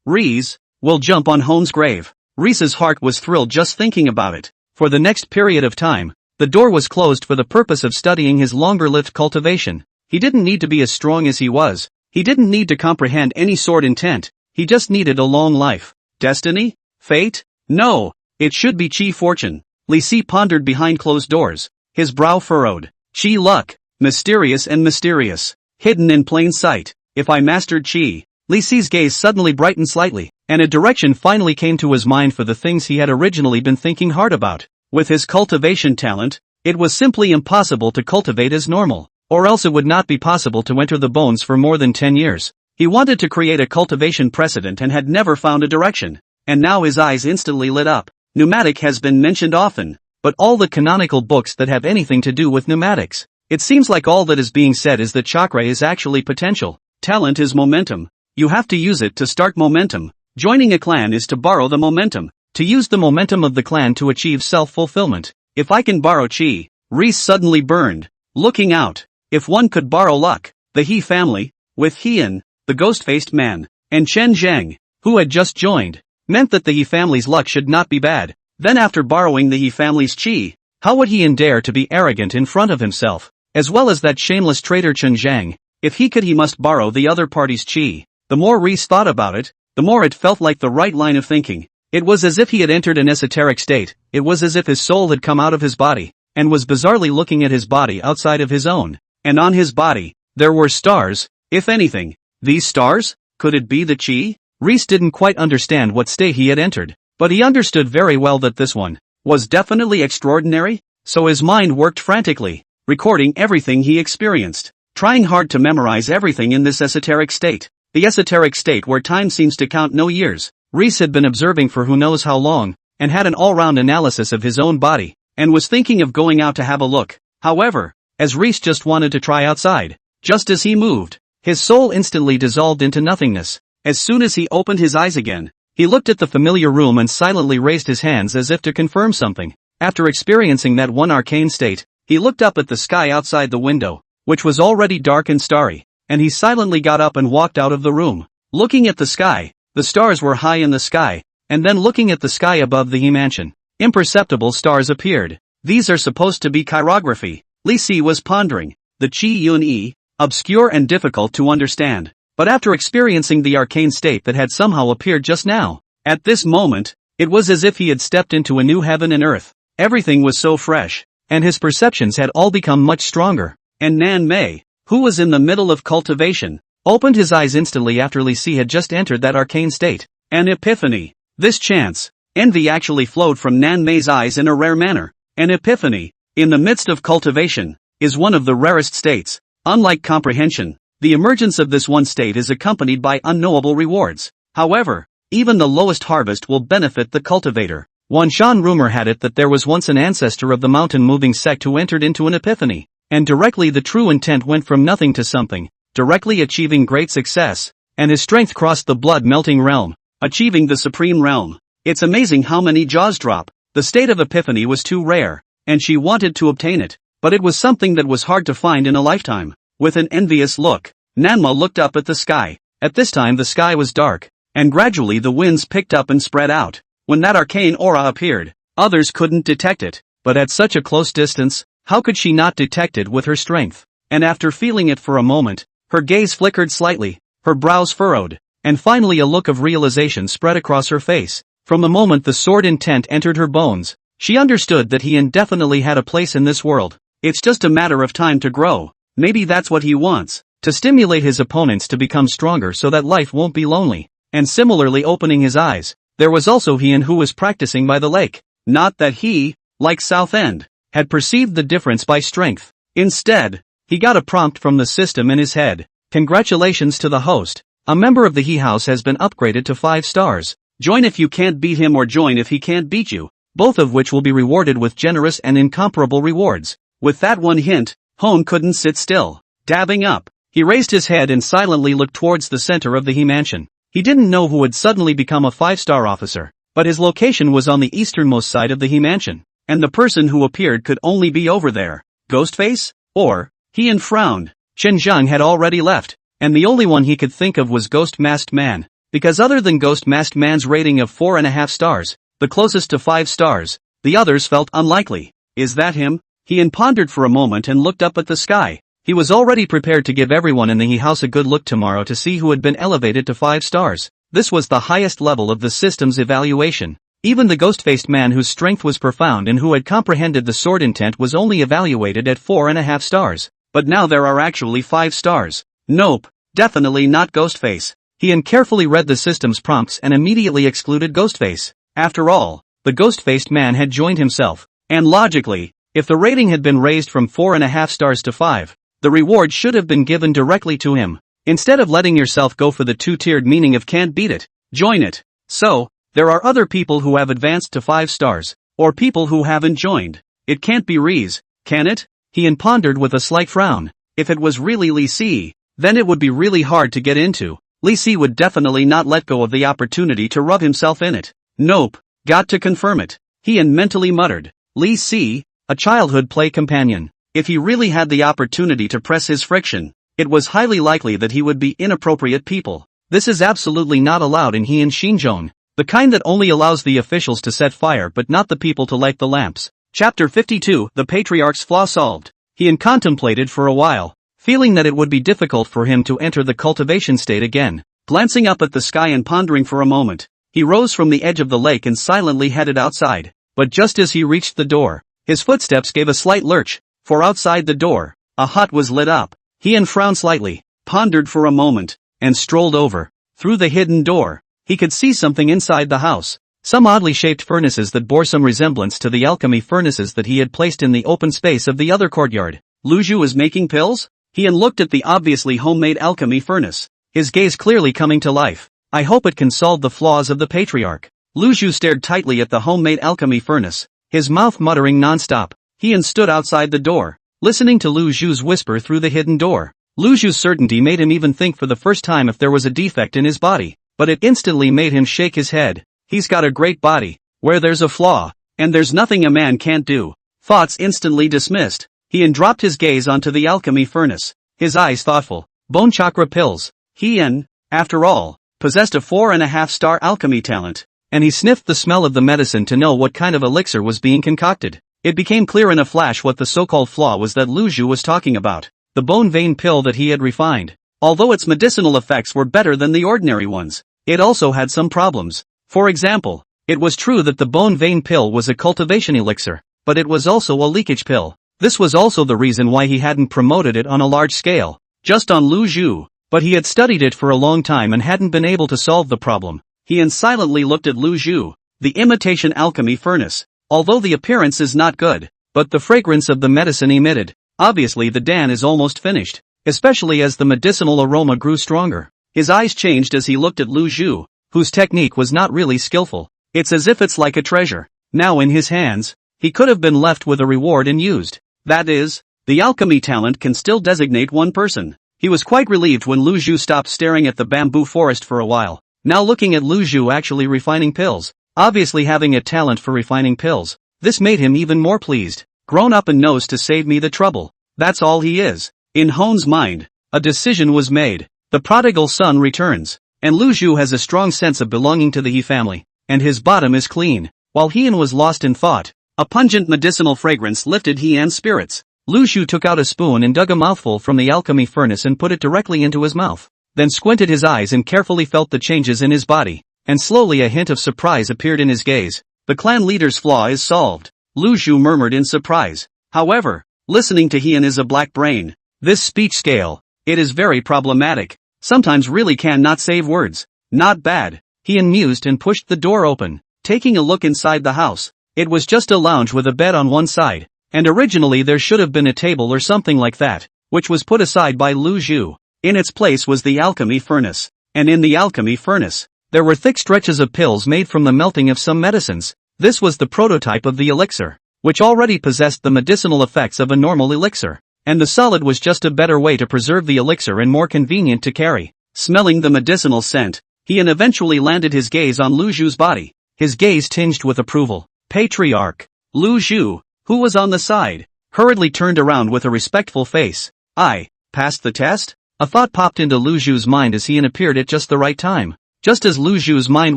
Reese, will jump on Hone's grave. Reese's heart was thrilled just thinking about it. For the next period of time, the door was closed for the purpose of studying his longer-lived cultivation. He didn't need to be as strong as he was. He didn't need to comprehend any sword intent. He just needed a long life. Destiny? Fate? No. It should be Chi fortune. Li Si pondered behind closed doors. His brow furrowed. Chi luck. Mysterious and mysterious. Hidden in plain sight. If I mastered Chi. Li Si's gaze suddenly brightened slightly, and a direction finally came to his mind for the things he had originally been thinking hard about. With his cultivation talent, it was simply impossible to cultivate as normal. Or else it would not be possible to enter the bones for more than 10 years. He wanted to create a cultivation precedent and had never found a direction. And now his eyes instantly lit up. Pneumatic has been mentioned often, but all the canonical books that have anything to do with pneumatics. It seems like all that is being said is that chakra is actually potential. Talent is momentum. You have to use it to start momentum. Joining a clan is to borrow the momentum. To use the momentum of the clan to achieve self-fulfillment. If I can borrow Chi. Reese suddenly burned. Looking out. If one could borrow luck, the He family, with Heian, the ghost-faced man, and Chen Zhang, who had just joined, meant that the He family's luck should not be bad. Then after borrowing the He family's Chi, how would Heian dare to be arrogant in front of himself, as well as that shameless traitor Chen Zhang? If he could, he must borrow the other party's Chi. The more Reese thought about it, the more it felt like the right line of thinking. It was as if he had entered an esoteric state. It was as if his soul had come out of his body, and was bizarrely looking at his body outside of his own. And on his body, there were stars, if anything. These stars? Could it be the Chi? Reese didn't quite understand what state he had entered, but he understood very well that this one was definitely extraordinary, so his mind worked frantically, recording everything he experienced, trying hard to memorize everything in this esoteric state. The esoteric state where time seems to count no years. Reese had been observing for who knows how long, and had an all-round analysis of his own body, and was thinking of going out to have a look. However, as Reese just wanted to try outside, just as he moved, his soul instantly dissolved into nothingness. As soon as he opened his eyes again, he looked at the familiar room and silently raised his hands as if to confirm something. After experiencing that one arcane state, he looked up at the sky outside the window, which was already dark and starry, and he silently got up and walked out of the room. Looking at the sky, the stars were high in the sky, and then looking at the sky above the He mansion, imperceptible stars appeared. These are supposed to be chirography. Li Si was pondering. The Qi Yun Yi, obscure and difficult to understand. But after experiencing the arcane state that had somehow appeared just now, at this moment, it was as if he had stepped into a new heaven and earth. Everything was so fresh, and his perceptions had all become much stronger. And Nan Mei, who was in the middle of cultivation, opened his eyes instantly after Li Si had just entered that arcane state. An epiphany. This chance, envy actually flowed from Nan Mei's eyes in a rare manner. An epiphany, in the midst of cultivation, is one of the rarest states. Unlike comprehension, the emergence of this one state is accompanied by unknowable rewards. However, even the lowest harvest will benefit the cultivator. Wan Shan rumor had it that there was once an ancestor of the mountain-moving sect who entered into an epiphany, and directly the true intent went from nothing to something, directly achieving great success, and his strength crossed the blood-melting realm, achieving the supreme realm. It's amazing how many jaws drop. The state of epiphany was too rare, and she wanted to obtain it, but it was something that was hard to find in a lifetime. With an envious look, Nanma looked up at the sky. At this time the sky was dark, and gradually the winds picked up and spread out. When that arcane aura appeared, others couldn't detect it, but at such a close distance, how could she not detect it with her strength? And after feeling it for a moment, her gaze flickered slightly, her brows furrowed, and finally a look of realization spread across her face. From the moment the sword intent entered her bones, she understood that he indefinitely had a place in this world. It's just a matter of time to grow. Maybe that's what he wants, to stimulate his opponents to become stronger so that life won't be lonely. And similarly opening his eyes, there was also Hien who was practicing by the lake. Not that he, like Southend, had perceived the difference by strength. Instead, he got a prompt from the system in his head. Congratulations to the host. A member of the He House has been upgraded to 5 stars. Join if you can't beat him or join if he can't beat you, both of which will be rewarded with generous and incomparable rewards. With that one hint, Hone couldn't sit still. Dabbing up, he raised his head and silently looked towards the center of the He Mansion. He didn't know who had suddenly become a 5-star officer, but his location was on the easternmost side of the He Mansion, and the person who appeared could only be over there. Ghostface? Or? Hien frowned. Chen Zhang had already left, and the only one he could think of was Ghost Masked Man. Because other than Ghost Masked Man's rating of 4.5 stars, the closest to 5 stars, the others felt unlikely. Is that him? Hien pondered for a moment and looked up at the sky. He was already prepared to give everyone in the He House a good look tomorrow to see who had been elevated to 5 stars. This was the highest level of the system's evaluation. Even the ghost-faced man whose strength was profound and who had comprehended the sword intent was only evaluated at 4.5 stars. But now there are actually 5 stars. Nope, definitely not Ghostface. Hien carefully read the system's prompts and immediately excluded Ghostface. After all, the ghost-faced man had joined himself. And logically, if the rating had been raised from 4.5 stars to 5, the reward should have been given directly to him. Instead of letting yourself go for the 2-tiered meaning of can't beat it, join it. So, there are other people who have advanced to 5 stars, or people who haven't joined. It can't be Reese, can it? Hien pondered with a slight frown. If it was really Li Si, then it would be really hard to get into. Li Si would definitely not let go of the opportunity to rub himself in it. Nope, got to confirm it. Hien mentally muttered. Li Si, a childhood play companion. If he really had the opportunity to press his friction, it was highly likely that he would be inappropriate people. This is absolutely not allowed in Hien Xinzhong, the kind that only allows the officials to set fire but not the people to light the lamps. Chapter 52, The Patriarch's Flaw Solved. Hien contemplated for a while, feeling that it would be difficult for him to enter the cultivation state again. Glancing up at the sky and pondering for a moment, he rose from the edge of the lake and silently headed outside. But just as he reached the door, his footsteps gave a slight lurch, for outside the door, a hut was lit up. Hien frowned slightly, pondered for a moment, and strolled over. Through the hidden door, he could see something inside the house. Some oddly shaped furnaces that bore some resemblance to the alchemy furnaces that he had placed in the open space of the other courtyard. Luju is making pills? Hien looked at the obviously homemade alchemy furnace, his gaze clearly coming to life. I hope it can solve the flaws of the patriarch. Luju stared tightly at the homemade alchemy furnace, his mouth muttering non-stop. Hien stood outside the door, listening to Luju's whisper through the hidden door. Luju's certainty made him even think for the first time if there was a defect in his body, but it instantly made him shake his head. He's got a great body, where there's a flaw, and there's nothing a man can't do. Thoughts instantly dismissed. Hien dropped his gaze onto the alchemy furnace, his eyes thoughtful. Bone chakra pills. Hien, after all, possessed a 4.5-star alchemy talent, and he sniffed the smell of the medicine to know what kind of elixir was being concocted. It became clear in a flash what the so-called flaw was that Lu Zhu was talking about. The bone vein pill that he had refined. Although its medicinal effects were better than the ordinary ones, it also had some problems. For example, it was true that the bone vein pill was a cultivation elixir, but it was also a leakage pill. This was also the reason why he hadn't promoted it on a large scale, just on Lu Zhu. But he had studied it for a long time and hadn't been able to solve the problem. He silently looked at Lu Zhu, the imitation alchemy furnace. Although the appearance is not good, but the fragrance of the medicine emitted. Obviously the dan is almost finished, especially as the medicinal aroma grew stronger. His eyes changed as he looked at Lu Zhu, whose technique was not really skillful. It's as if it's like a treasure. Now in his hands, he could have been left with a reward and used. That is, the alchemy talent can still designate one person. He was quite relieved when Lu Zhu stopped staring at the bamboo forest for a while, now looking at Lu Zhu actually refining pills, obviously having a talent for refining pills. This made him even more pleased. Grown up and knows to save me the trouble. That's all he is. In Hon's mind, a decision was made. The prodigal son returns, and Lu Zhu has a strong sense of belonging to the He family, and his bottom is clean. While Heian was lost in thought, a pungent medicinal fragrance lifted Heian's spirits. Lu Zhu took out a spoon and dug a mouthful from the alchemy furnace and put it directly into his mouth, then squinted his eyes and carefully felt the changes in his body, and slowly a hint of surprise appeared in his gaze. The clan leader's flaw is solved, Lu Zhu murmured in surprise. However, listening to Heian is a black brain. This speech scale, it is very problematic. Sometimes really cannot save words. Not bad. Heian mused and pushed the door open, taking a look inside the house. It was just a lounge with a bed on one side, and originally there should have been a table or something like that, which was put aside by Lu Zhu. In its place was the alchemy furnace, and in the alchemy furnace, there were thick stretches of pills made from the melting of some medicines. This was the prototype of the elixir, which already possessed the medicinal effects of a normal elixir, and the solid was just a better way to preserve the elixir and more convenient to carry. Smelling the medicinal scent, Heian eventually landed his gaze on Lu Zhu's body, his gaze tinged with approval. Patriarch Lu Zhu, who was on the side, hurriedly turned around with a respectful face. I passed the test? A thought popped into Lu Zhu's mind as Heian appeared at just the right time. Just as Lu Zhu's mind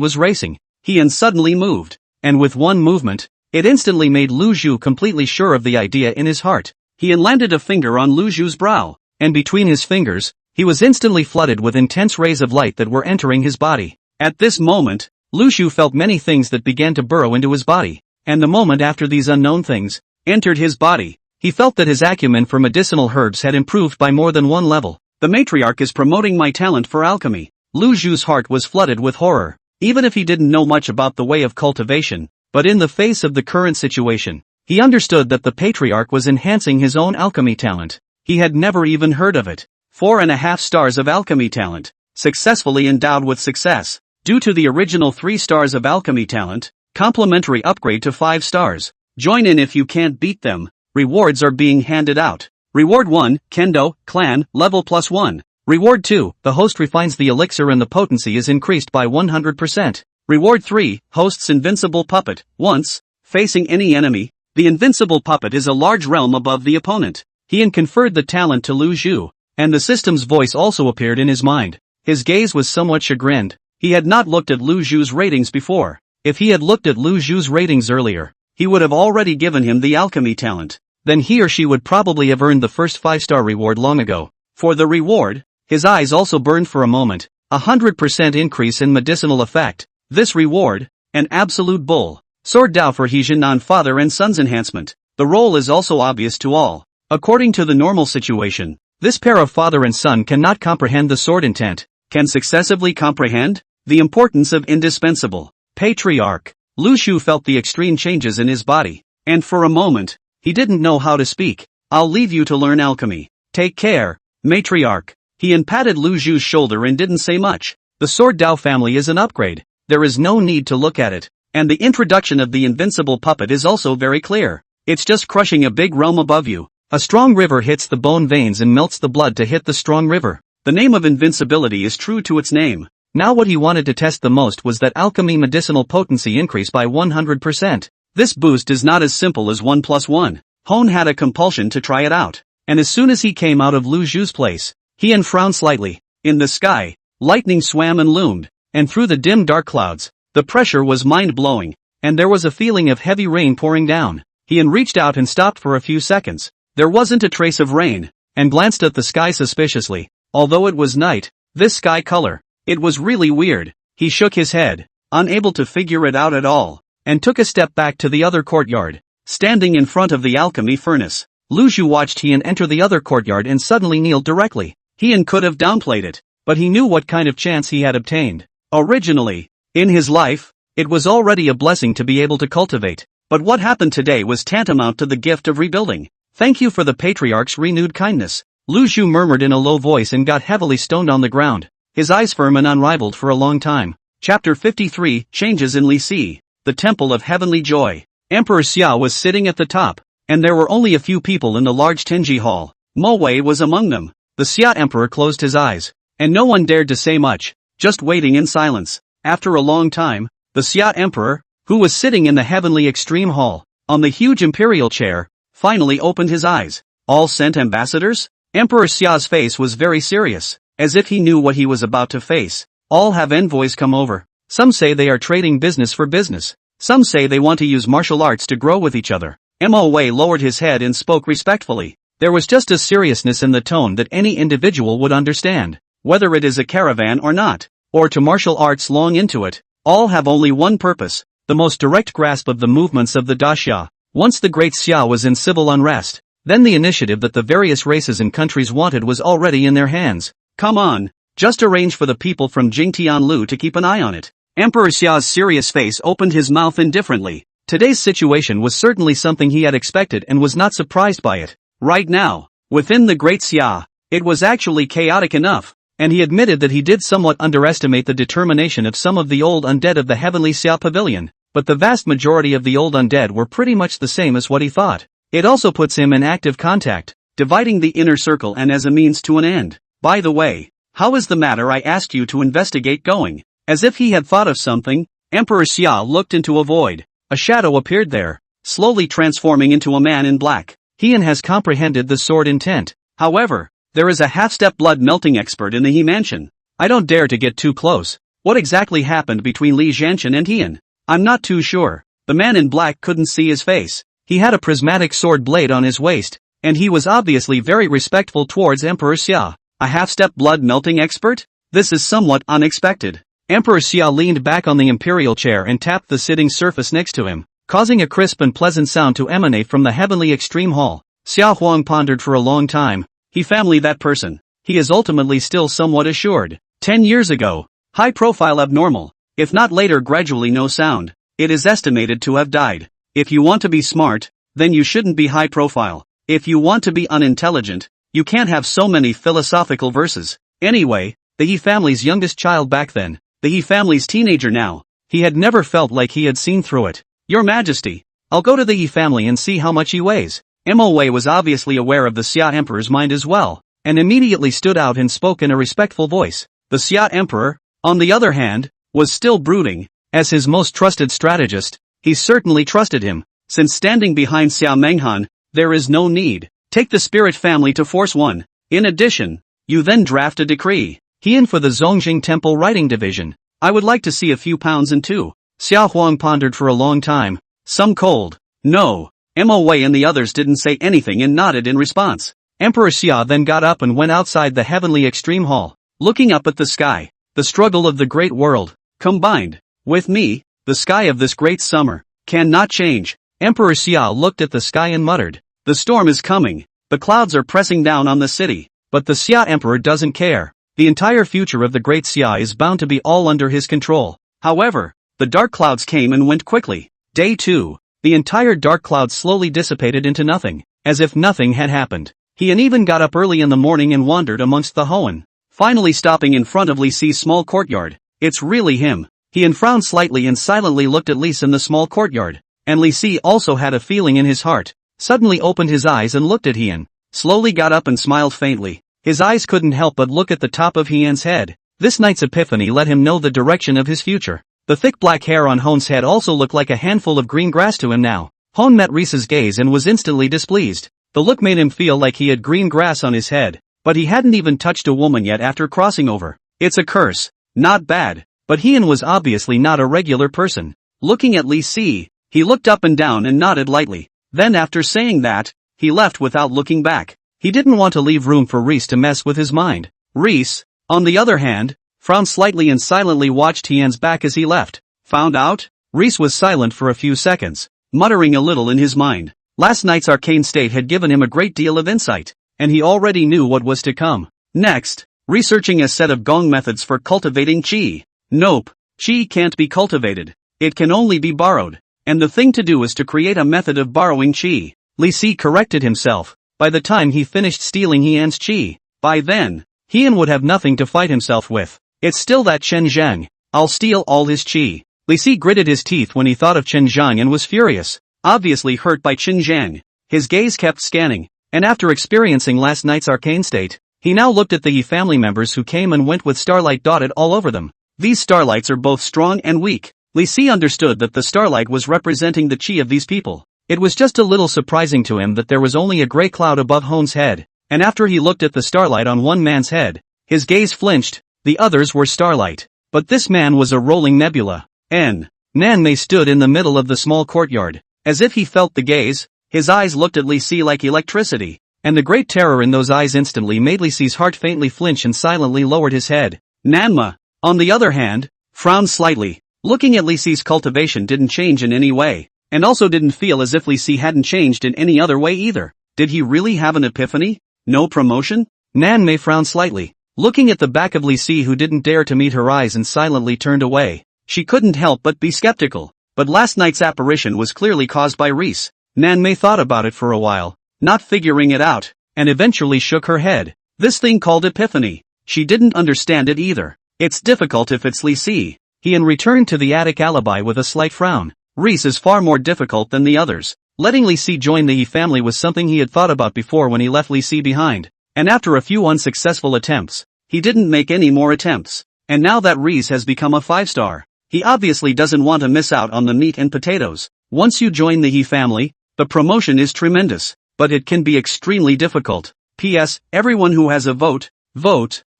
was racing, Heian suddenly moved, and with one movement, it instantly made Lu Zhu completely sure of the idea in his heart. Heian landed a finger on Lu Zhu's brow, and between his fingers, he was instantly flooded with intense rays of light that were entering his body. At this moment, Lu Zhu felt many things that began to burrow into his body, and the moment after these unknown things entered his body, he felt that his acumen for medicinal herbs had improved by more than one level. The matriarch is promoting my talent for alchemy. Lu Zhu's heart was flooded with horror, even if he didn't know much about the way of cultivation, but in the face of the current situation, he understood that the patriarch was enhancing his own alchemy talent. He had never even heard of it. 4.5 stars of alchemy talent, successfully endowed with success. Due to the original 3 stars of alchemy talent, complimentary upgrade to 5 stars. Join in if you can't beat them. Rewards are being handed out. Reward 1, Kendo, Clan, level +1. Reward 2, the host refines the elixir and the potency is increased by 100%. Reward 3, host's invincible puppet. Once facing any enemy, the invincible puppet is a large realm above the opponent. Heian conferred the talent to Lu Zhu, and the system's voice also appeared in his mind. His gaze was somewhat chagrined. He had not looked at Lu Zhu's ratings before. If he had looked at Lu Zhu's ratings earlier, he would have already given him the alchemy talent. Then he or she would probably have earned the first 5-star reward long ago. For the reward, his eyes also burned for a moment. 100% increase in medicinal effect. This reward, an absolute bull. Sword Dao for Heijin on father and son's enhancement. The role is also obvious to all. According to the normal situation, this pair of father and son cannot comprehend the sword intent. Can successively comprehend the importance of indispensable. Patriarch. Lu Zhu felt the extreme changes in his body, and for a moment, he didn't know how to speak. I'll leave you to learn alchemy. Take care, matriarch. Heian patted Lu Zhu's shoulder and didn't say much. The Sword Dao family is an upgrade. There is no need to look at it. And the introduction of the invincible puppet is also very clear. It's just crushing a big realm above you. A strong river hits the bone veins and melts the blood to hit the strong river. The name of invincibility is true to its name. Now what he wanted to test the most was that alchemy medicinal potency increase by 100%. This boost is not as simple as 1 + 1. Hon had a compulsion to try it out. And as soon as he came out of Lu Zhu's place, Heian frowned slightly. In the sky, lightning swam and loomed, and through the dim dark clouds, the pressure was mind-blowing, and there was a feeling of heavy rain pouring down. He reached out and stopped for a few seconds. There wasn't a trace of rain, and glanced at the sky suspiciously. Although it was night, this sky color, it was really weird. He shook his head, unable to figure it out at all, and took a step back to the other courtyard. Standing in front of the alchemy furnace, Lu Zhu watched Hien enter the other courtyard and suddenly kneeled directly. Hien could have downplayed it, but he knew what kind of chance he had obtained. Originally, in his life, it was already a blessing to be able to cultivate, but what happened today was tantamount to the gift of rebuilding. Thank you for the patriarch's renewed kindness, Lu Zhu murmured in a low voice and got heavily stoned on the ground, his eyes firm and unrivaled for a long time. Chapter 53, Changes in Li Si, the Temple of Heavenly Joy. Emperor Xia was sitting at the top, and there were only a few people in the large Tenji hall. Mo Wei was among them. The Xia Emperor closed his eyes, and no one dared to say much, just waiting in silence. After a long time, the Xia Emperor, who was sitting in the heavenly extreme hall, on the huge imperial chair, finally opened his eyes. All sent ambassadors? Emperor Xia's face was very serious, as if he knew what he was about to face. All have envoys come over. Some say they are trading business for business. Some say they want to use martial arts to grow with each other. Mo Wei lowered his head and spoke respectfully. There was just a seriousness in the tone that any individual would understand, whether it is a caravan or not, or to martial arts long into it. All have only one purpose, the most direct grasp of the movements of the Daxia. Once the Great Xia was in civil unrest, then the initiative that the various races and countries wanted was already in their hands. Come on, just arrange for the people from Jingtianlu to keep an eye on it. Emperor Xia's serious face opened his mouth indifferently. Today's situation was certainly something he had expected and was not surprised by it. Right now, within the Great Xia, it was actually chaotic enough, and he admitted that he did somewhat underestimate the determination of some of the old undead of the Heavenly Xia Pavilion, but the vast majority of the old undead were pretty much the same as what he thought. It also puts him in active contact, dividing the inner circle and as a means to an end. By the way, how is the matter I asked you to investigate going? As if he had thought of something, Emperor Xia looked into a void. A shadow appeared there, slowly transforming into a man in black. Hien has comprehended the sword intent. However, there is a half-step blood-melting expert in the He mansion. I don't dare to get too close. What exactly happened between Li Zhanshan and Hien? I'm not too sure. The man in black couldn't see his face. He had a prismatic sword blade on his waist, and he was obviously very respectful towards Emperor Xia. A half-step blood-melting expert? This is somewhat unexpected. Emperor Xia leaned back on the imperial chair and tapped the sitting surface next to him, causing a crisp and pleasant sound to emanate from the heavenly extreme hall. Xia Huang pondered for a long time. He family that person. He is ultimately still somewhat assured. 10 years ago, high profile abnormal, if not later gradually no sound. It is estimated to have died. If you want to be smart, then you shouldn't be high profile. If you want to be unintelligent, you can't have so many philosophical verses. Anyway, the He family's youngest child back then, the He family's teenager now, he had never felt like he had seen through it. Your Majesty, I'll go to the He family and see how much he weighs. Mo Wei was obviously aware of the Xia Emperor's mind as well, and immediately stood out and spoke in a respectful voice. The Xia Emperor, on the other hand, was still brooding. As his most trusted strategist, he certainly trusted him. Since standing behind Xia Menghan, there is no need. Take the spirit family to Force 1. In addition, you then draft a decree. Hien for the Zongjing Temple Writing Division. I would like to see a few pounds in too. Xia Huang pondered for a long time. Some cold. No. Mo Wei and the others didn't say anything and nodded in response. Emperor Xia then got up and went outside the heavenly extreme hall, looking up at the sky. The struggle of the great world, combined with me, the sky of this great summer, cannot change. Emperor Xia looked at the sky and muttered, the storm is coming. The clouds are pressing down on the city, but the Xia Emperor doesn't care. The entire future of the great Xia is bound to be all under his control. However, the dark clouds came and went quickly. Day 2. The entire dark cloud slowly dissipated into nothing, as if nothing had happened. Hien even got up early in the morning and wandered amongst the Hoenn, finally stopping in front of Li Si's small courtyard. It's really him. Hien frowned slightly and silently looked at Li Si in the small courtyard, and Li Si also had a feeling in his heart. Suddenly opened his eyes and looked at Hien, slowly got up and smiled faintly. His eyes couldn't help but look at the top of Hien's head. This night's epiphany let him know the direction of his future. The thick black hair on Hoenn's head also looked like a handful of green grass to him now. Hoenn met Risa's gaze and was instantly displeased. The look made him feel like he had green grass on his head, but he hadn't even touched a woman yet after crossing over. It's a curse. Not bad. But Hien was obviously not a regular person. Looking at Li Si, he looked up and down and nodded lightly. Then after saying that, he left without looking back. He didn't want to leave room for Reese to mess with his mind. Reese, on the other hand, frowned slightly and silently watched Tian's back as he left. Found out? Reese was silent for a few seconds, muttering a little in his mind. Last night's arcane state had given him a great deal of insight, and he already knew what was to come. Next, researching a set of gong methods for cultivating qi. Nope, qi can't be cultivated. It can only be borrowed. And the thing to do is to create a method of borrowing qi. Li Si corrected himself. By the time he finished stealing Hian's qi, by then, Hian would have nothing to fight himself with. It's still that Chen Zhang. I'll steal all his qi. Li Si gritted his teeth when he thought of Chen Zhang and was furious, obviously hurt by Chen Zhang. His gaze kept scanning, and after experiencing last night's arcane state, he now looked at the Yi family members who came and went with starlight dotted all over them. These starlights are both strong and weak. Li Si understood that the starlight was representing the qi of these people. It was just a little surprising to him that there was only a grey cloud above Hon's head, and after he looked at the starlight on one man's head, his gaze flinched. The others were starlight, but this man was a rolling nebula. Nanmei stood in the middle of the small courtyard. As if he felt the gaze, his eyes looked at Li Si like electricity, and the great terror in those eyes instantly made Li Si's heart faintly flinch and silently lowered his head. Nanma, on the other hand, frowned slightly. Looking at Li Si's cultivation didn't change in any way, and also didn't feel as if Li Si hadn't changed in any other way either. Did he really have an epiphany? No promotion? Nanmei frowned slightly, looking at the back of Li Si who didn't dare to meet her eyes and silently turned away. She couldn't help but be skeptical, but last night's apparition was clearly caused by Reese. Nanmei thought about it for a while, not figuring it out, and eventually shook her head. This thing called epiphany. She didn't understand it either. It's difficult if it's Li Si. He returned to the attic alibi with a slight frown. Reese is far more difficult than the others. Letting Li Si join the Yi family was something he had thought about before when he left Li Si behind, and after a few unsuccessful attempts, he didn't make any more attempts. And now that Reese has become a 5-star, he obviously doesn't want to miss out on the meat and potatoes. Once you join the Yi family, the promotion is tremendous, but it can be extremely difficult. P.S. Everyone who has a vote,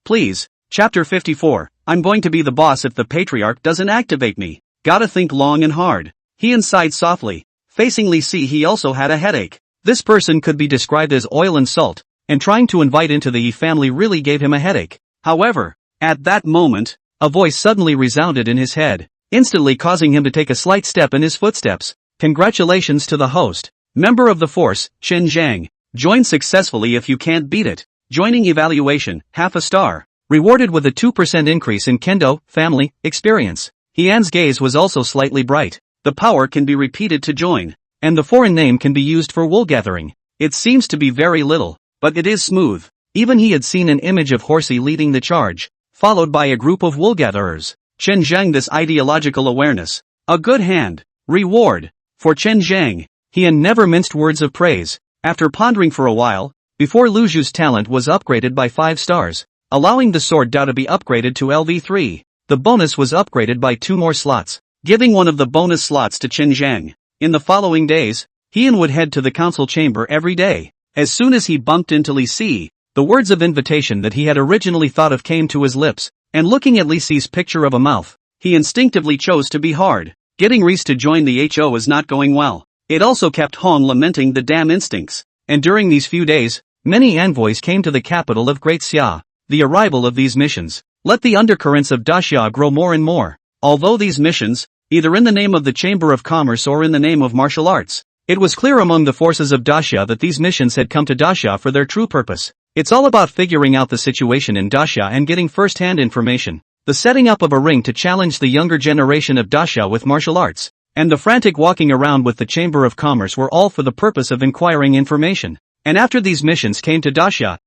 please. Chapter 54. I'm going to be the boss if the patriarch doesn't activate me. Gotta think long and hard. He sighed softly. Facing Li Si, he also had a headache. This person could be described as oil and salt, and trying to invite into the Yi family really gave him a headache. However, at that moment, a voice suddenly resounded in his head, instantly causing him to take a slight step in his footsteps. Congratulations to the host, member of the force, Chen Zhang. Join successfully if you can't beat it. Joining evaluation, half a star. Rewarded with a 2% increase in Kendo, family, experience. Hian's gaze was also slightly bright. The power can be repeated to join, and the foreign name can be used for wool gathering. It seems to be very little, but it is smooth. Even he had seen an image of Horsey leading the charge, followed by a group of wool gatherers. Chen Zhang, this ideological awareness. A good hand. Reward. For Chen Zhang. Hian never minced words of praise. After pondering for a while, before Lu Zhu's talent was upgraded by 5 stars. Allowing the sword Dao to be upgraded to LV3. The bonus was upgraded by 2 more slots, giving one of the bonus slots to Chen Zhang. In the following days, Hian would head to the council chamber every day. As soon as he bumped into Li Si, the words of invitation that he had originally thought of came to his lips, and looking at Li Si's picture of a mouth, he instinctively chose to be hard. Getting Reese to join the HO is not going well. It also kept Hong lamenting the damn instincts. And during these few days, many envoys came to the capital of Great Xia. The arrival of these missions let the undercurrents of Daxia grow more and more. Although these missions, either in the name of the Chamber of Commerce or in the name of martial arts, it was clear among the forces of Daxia that these missions had come to Daxia for their true purpose. It's all about figuring out the situation in Daxia and getting first-hand information. The setting up of a ring to challenge the younger generation of Daxia with martial arts, and the frantic walking around with the Chamber of Commerce were all for the purpose of inquiring information. And after these missions came to Daxia,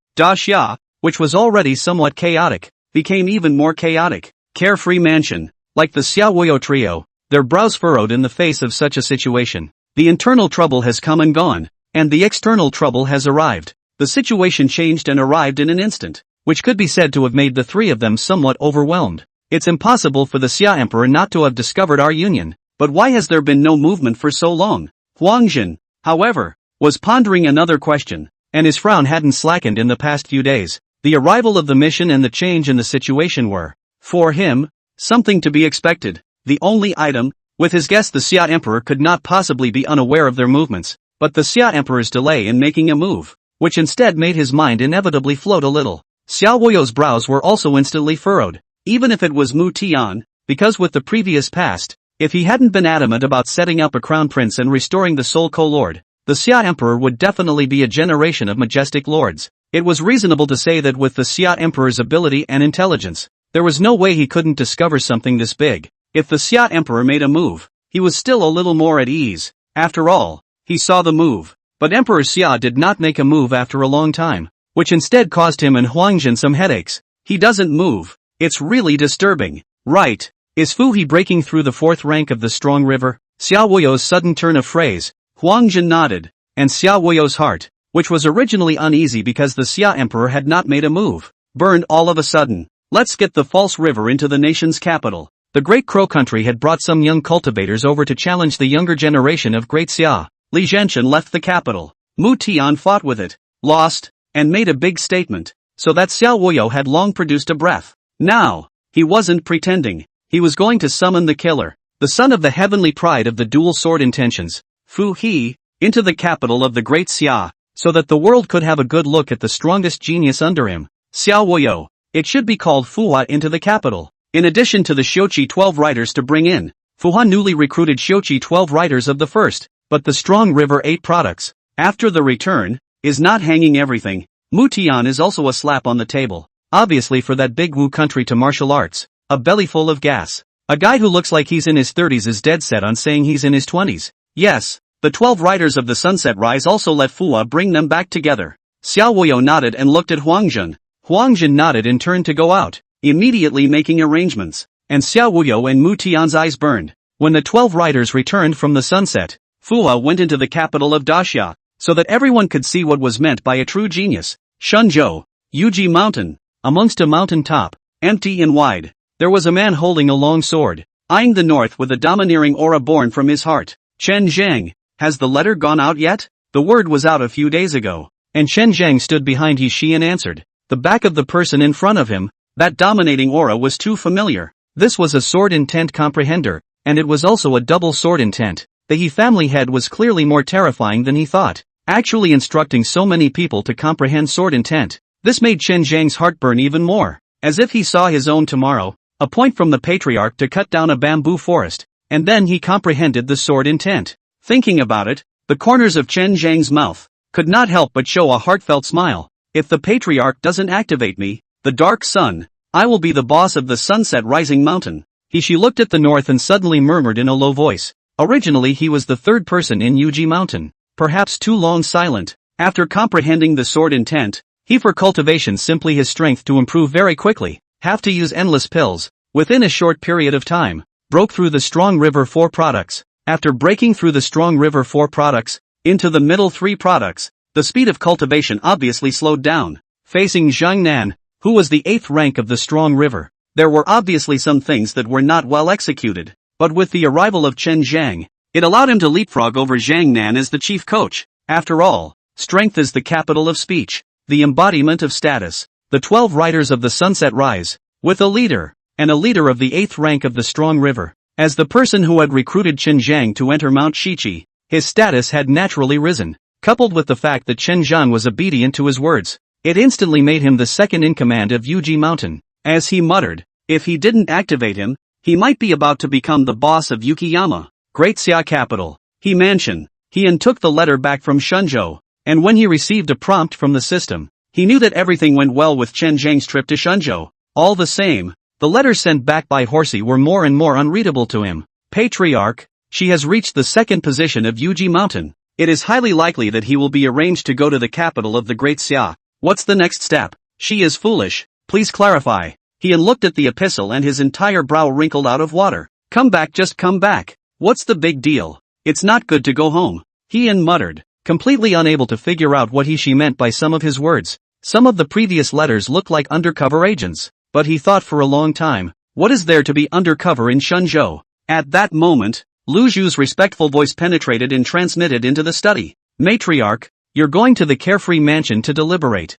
which was already somewhat chaotic, became even more chaotic. Carefree mansion, like the Xiaoyo trio, their brows furrowed in the face of such a situation. The internal trouble has come and gone, and the external trouble has arrived. The situation changed and arrived in an instant, which could be said to have made the three of them somewhat overwhelmed. It's impossible for the Xia Emperor not to have discovered our union, but why has there been no movement for so long? Huangjin, however, was pondering another question, and his frown hadn't slackened in the past few days. The arrival of the mission and the change in the situation were, for him, something to be expected. The only item, with his guest the Xia Emperor could not possibly be unaware of their movements. but the Xia Emperor's delay in making a move, which instead made his mind inevitably float a little. Xiao Wuyo's brows were also instantly furrowed, even if it was Mu Tian, because with the previous past, if he hadn't been adamant about setting up a crown prince and restoring the sole co-lord, the Xia Emperor would definitely be a generation of majestic lords. It was reasonable to say that with the Xia Emperor's ability and intelligence, there was no way he couldn't discover something this big. If the Xia Emperor made a move, he was still a little more at ease. After all, he saw the move. But Emperor Xia did not make a move after a long time, which instead caused him and Huangjin some headaches. He doesn't move. It's really disturbing. Right. Is Fu He breaking through the fourth rank of the strong river? Xiao Wuyo's sudden turn of phrase. Huangjin nodded, and Xiao Wuyo's heart, which was originally uneasy because the Xia Emperor had not made a move, burned all of a sudden. Let's get the false river into the nation's capital. The Great Crow country had brought some young cultivators over to challenge the younger generation of Great Xia. Li Zhenshan left the capital. Mu Tian fought with it, lost, and made a big statement, so that Xiao Wuyo had long produced a breath. Now, he wasn't pretending. He was going to summon the killer, the son of the heavenly pride of the dual sword intentions, Fu He, into the capital of the Great Xia, so that the world could have a good look at the strongest genius under him, Xiao Wuyo. It should be called Fuhua into the capital. In addition to the Xiuqi 12 riders to bring in, Fuhua newly recruited Xiuqi 12 riders of the first, but the Strong River 8 products, after the return, is not hanging everything. Mu Tian is also a slap on the table, obviously for that big Wu country to martial arts, a belly full of gas. A guy who looks like he's in his 30s is dead set on saying he's in his 20s. Yes, the 12 riders of the Sunset Rise also let Fuhua bring them back together. Xiao Wuyo nodded and looked at Huangjin. Huangjin nodded and turned to go out, immediately making arrangements, and Xiao Wuyo and Mu Tian's eyes burned. When the 12 riders returned from the sunset, Fuhua went into the capital of Daxia, so that everyone could see what was meant by a true genius. Shenzhou, Yuji Mountain. Amongst a mountain top, empty and wide, there was a man holding a long sword, eyeing the north with a domineering aura born from his heart. Chen Zhang, has the letter gone out yet? The word was out a few days ago, and Chen Zhang stood behind He Shi and answered. The back of the person in front of him, that dominating aura was too familiar. This was a sword intent comprehender, and it was also a double sword intent. The He family head was clearly more terrifying than he thought, actually instructing so many people to comprehend sword intent. This made Chen Zhang's heart burn even more, as if he saw his own tomorrow, a point from the patriarch to cut down a bamboo forest, and then he comprehended the sword intent. Thinking about it, the corners of Chen Zhang's mouth could not help but show a heartfelt smile. If the patriarch doesn't activate me, the dark sun, I will be the boss of the sunset rising mountain. She looked at the north and suddenly murmured in a low voice. Originally he was the third person in Yuji Mountain, perhaps too long silent. After comprehending the sword intent, he for cultivation simply his strength to improve very quickly, have to use endless pills, within a short period of time, broke through the Strong River 4 products. After breaking through the Strong River 4 products, into the middle 3 products, the speed of cultivation obviously slowed down. Facing Zhang Nan, who was the 8th rank of the Strong River, there were obviously some things that were not well executed, but with the arrival of Chen Zhang, it allowed him to leapfrog over Zhang Nan as the chief coach. After all, strength is the capital of speech, the embodiment of status. The 12 riders of the Sunset Rise, with a leader, and a leader of the 8th rank of the Strong River. As the person who had recruited Chen Zhang to enter Mount Shichi, his status had naturally risen. Coupled with the fact that Chen Zhang was obedient to his words, it instantly made him the second in command of Yuji Mountain. As he muttered, if he didn't activate him, he might be about to become the boss of Yukiyama, Great Xia capital. He mansion. He took the letter back from Shenzhou, and when he received a prompt from the system, he knew that everything went well with Chen Zhang's trip to Shenzhou. All the same, the letters sent back by Horsey were more and more unreadable to him. Patriarch, she has reached the second position of Yuji Mountain. It is highly likely that he will be arranged to go to the capital of the Great Xia. What's the next step? She is foolish. Please clarify. He looked at the epistle and his entire brow wrinkled out of water. Come back, just come back. What's the big deal? It's not good to go home. He muttered, completely unable to figure out what she meant by some of his words. Some of the previous letters looked like undercover agents, but he thought for a long time, what is there to be undercover in Shenzhou? At that moment, Lu Zhu's respectful voice penetrated and transmitted into the study. Matriarch, you're going to the carefree mansion to deliberate.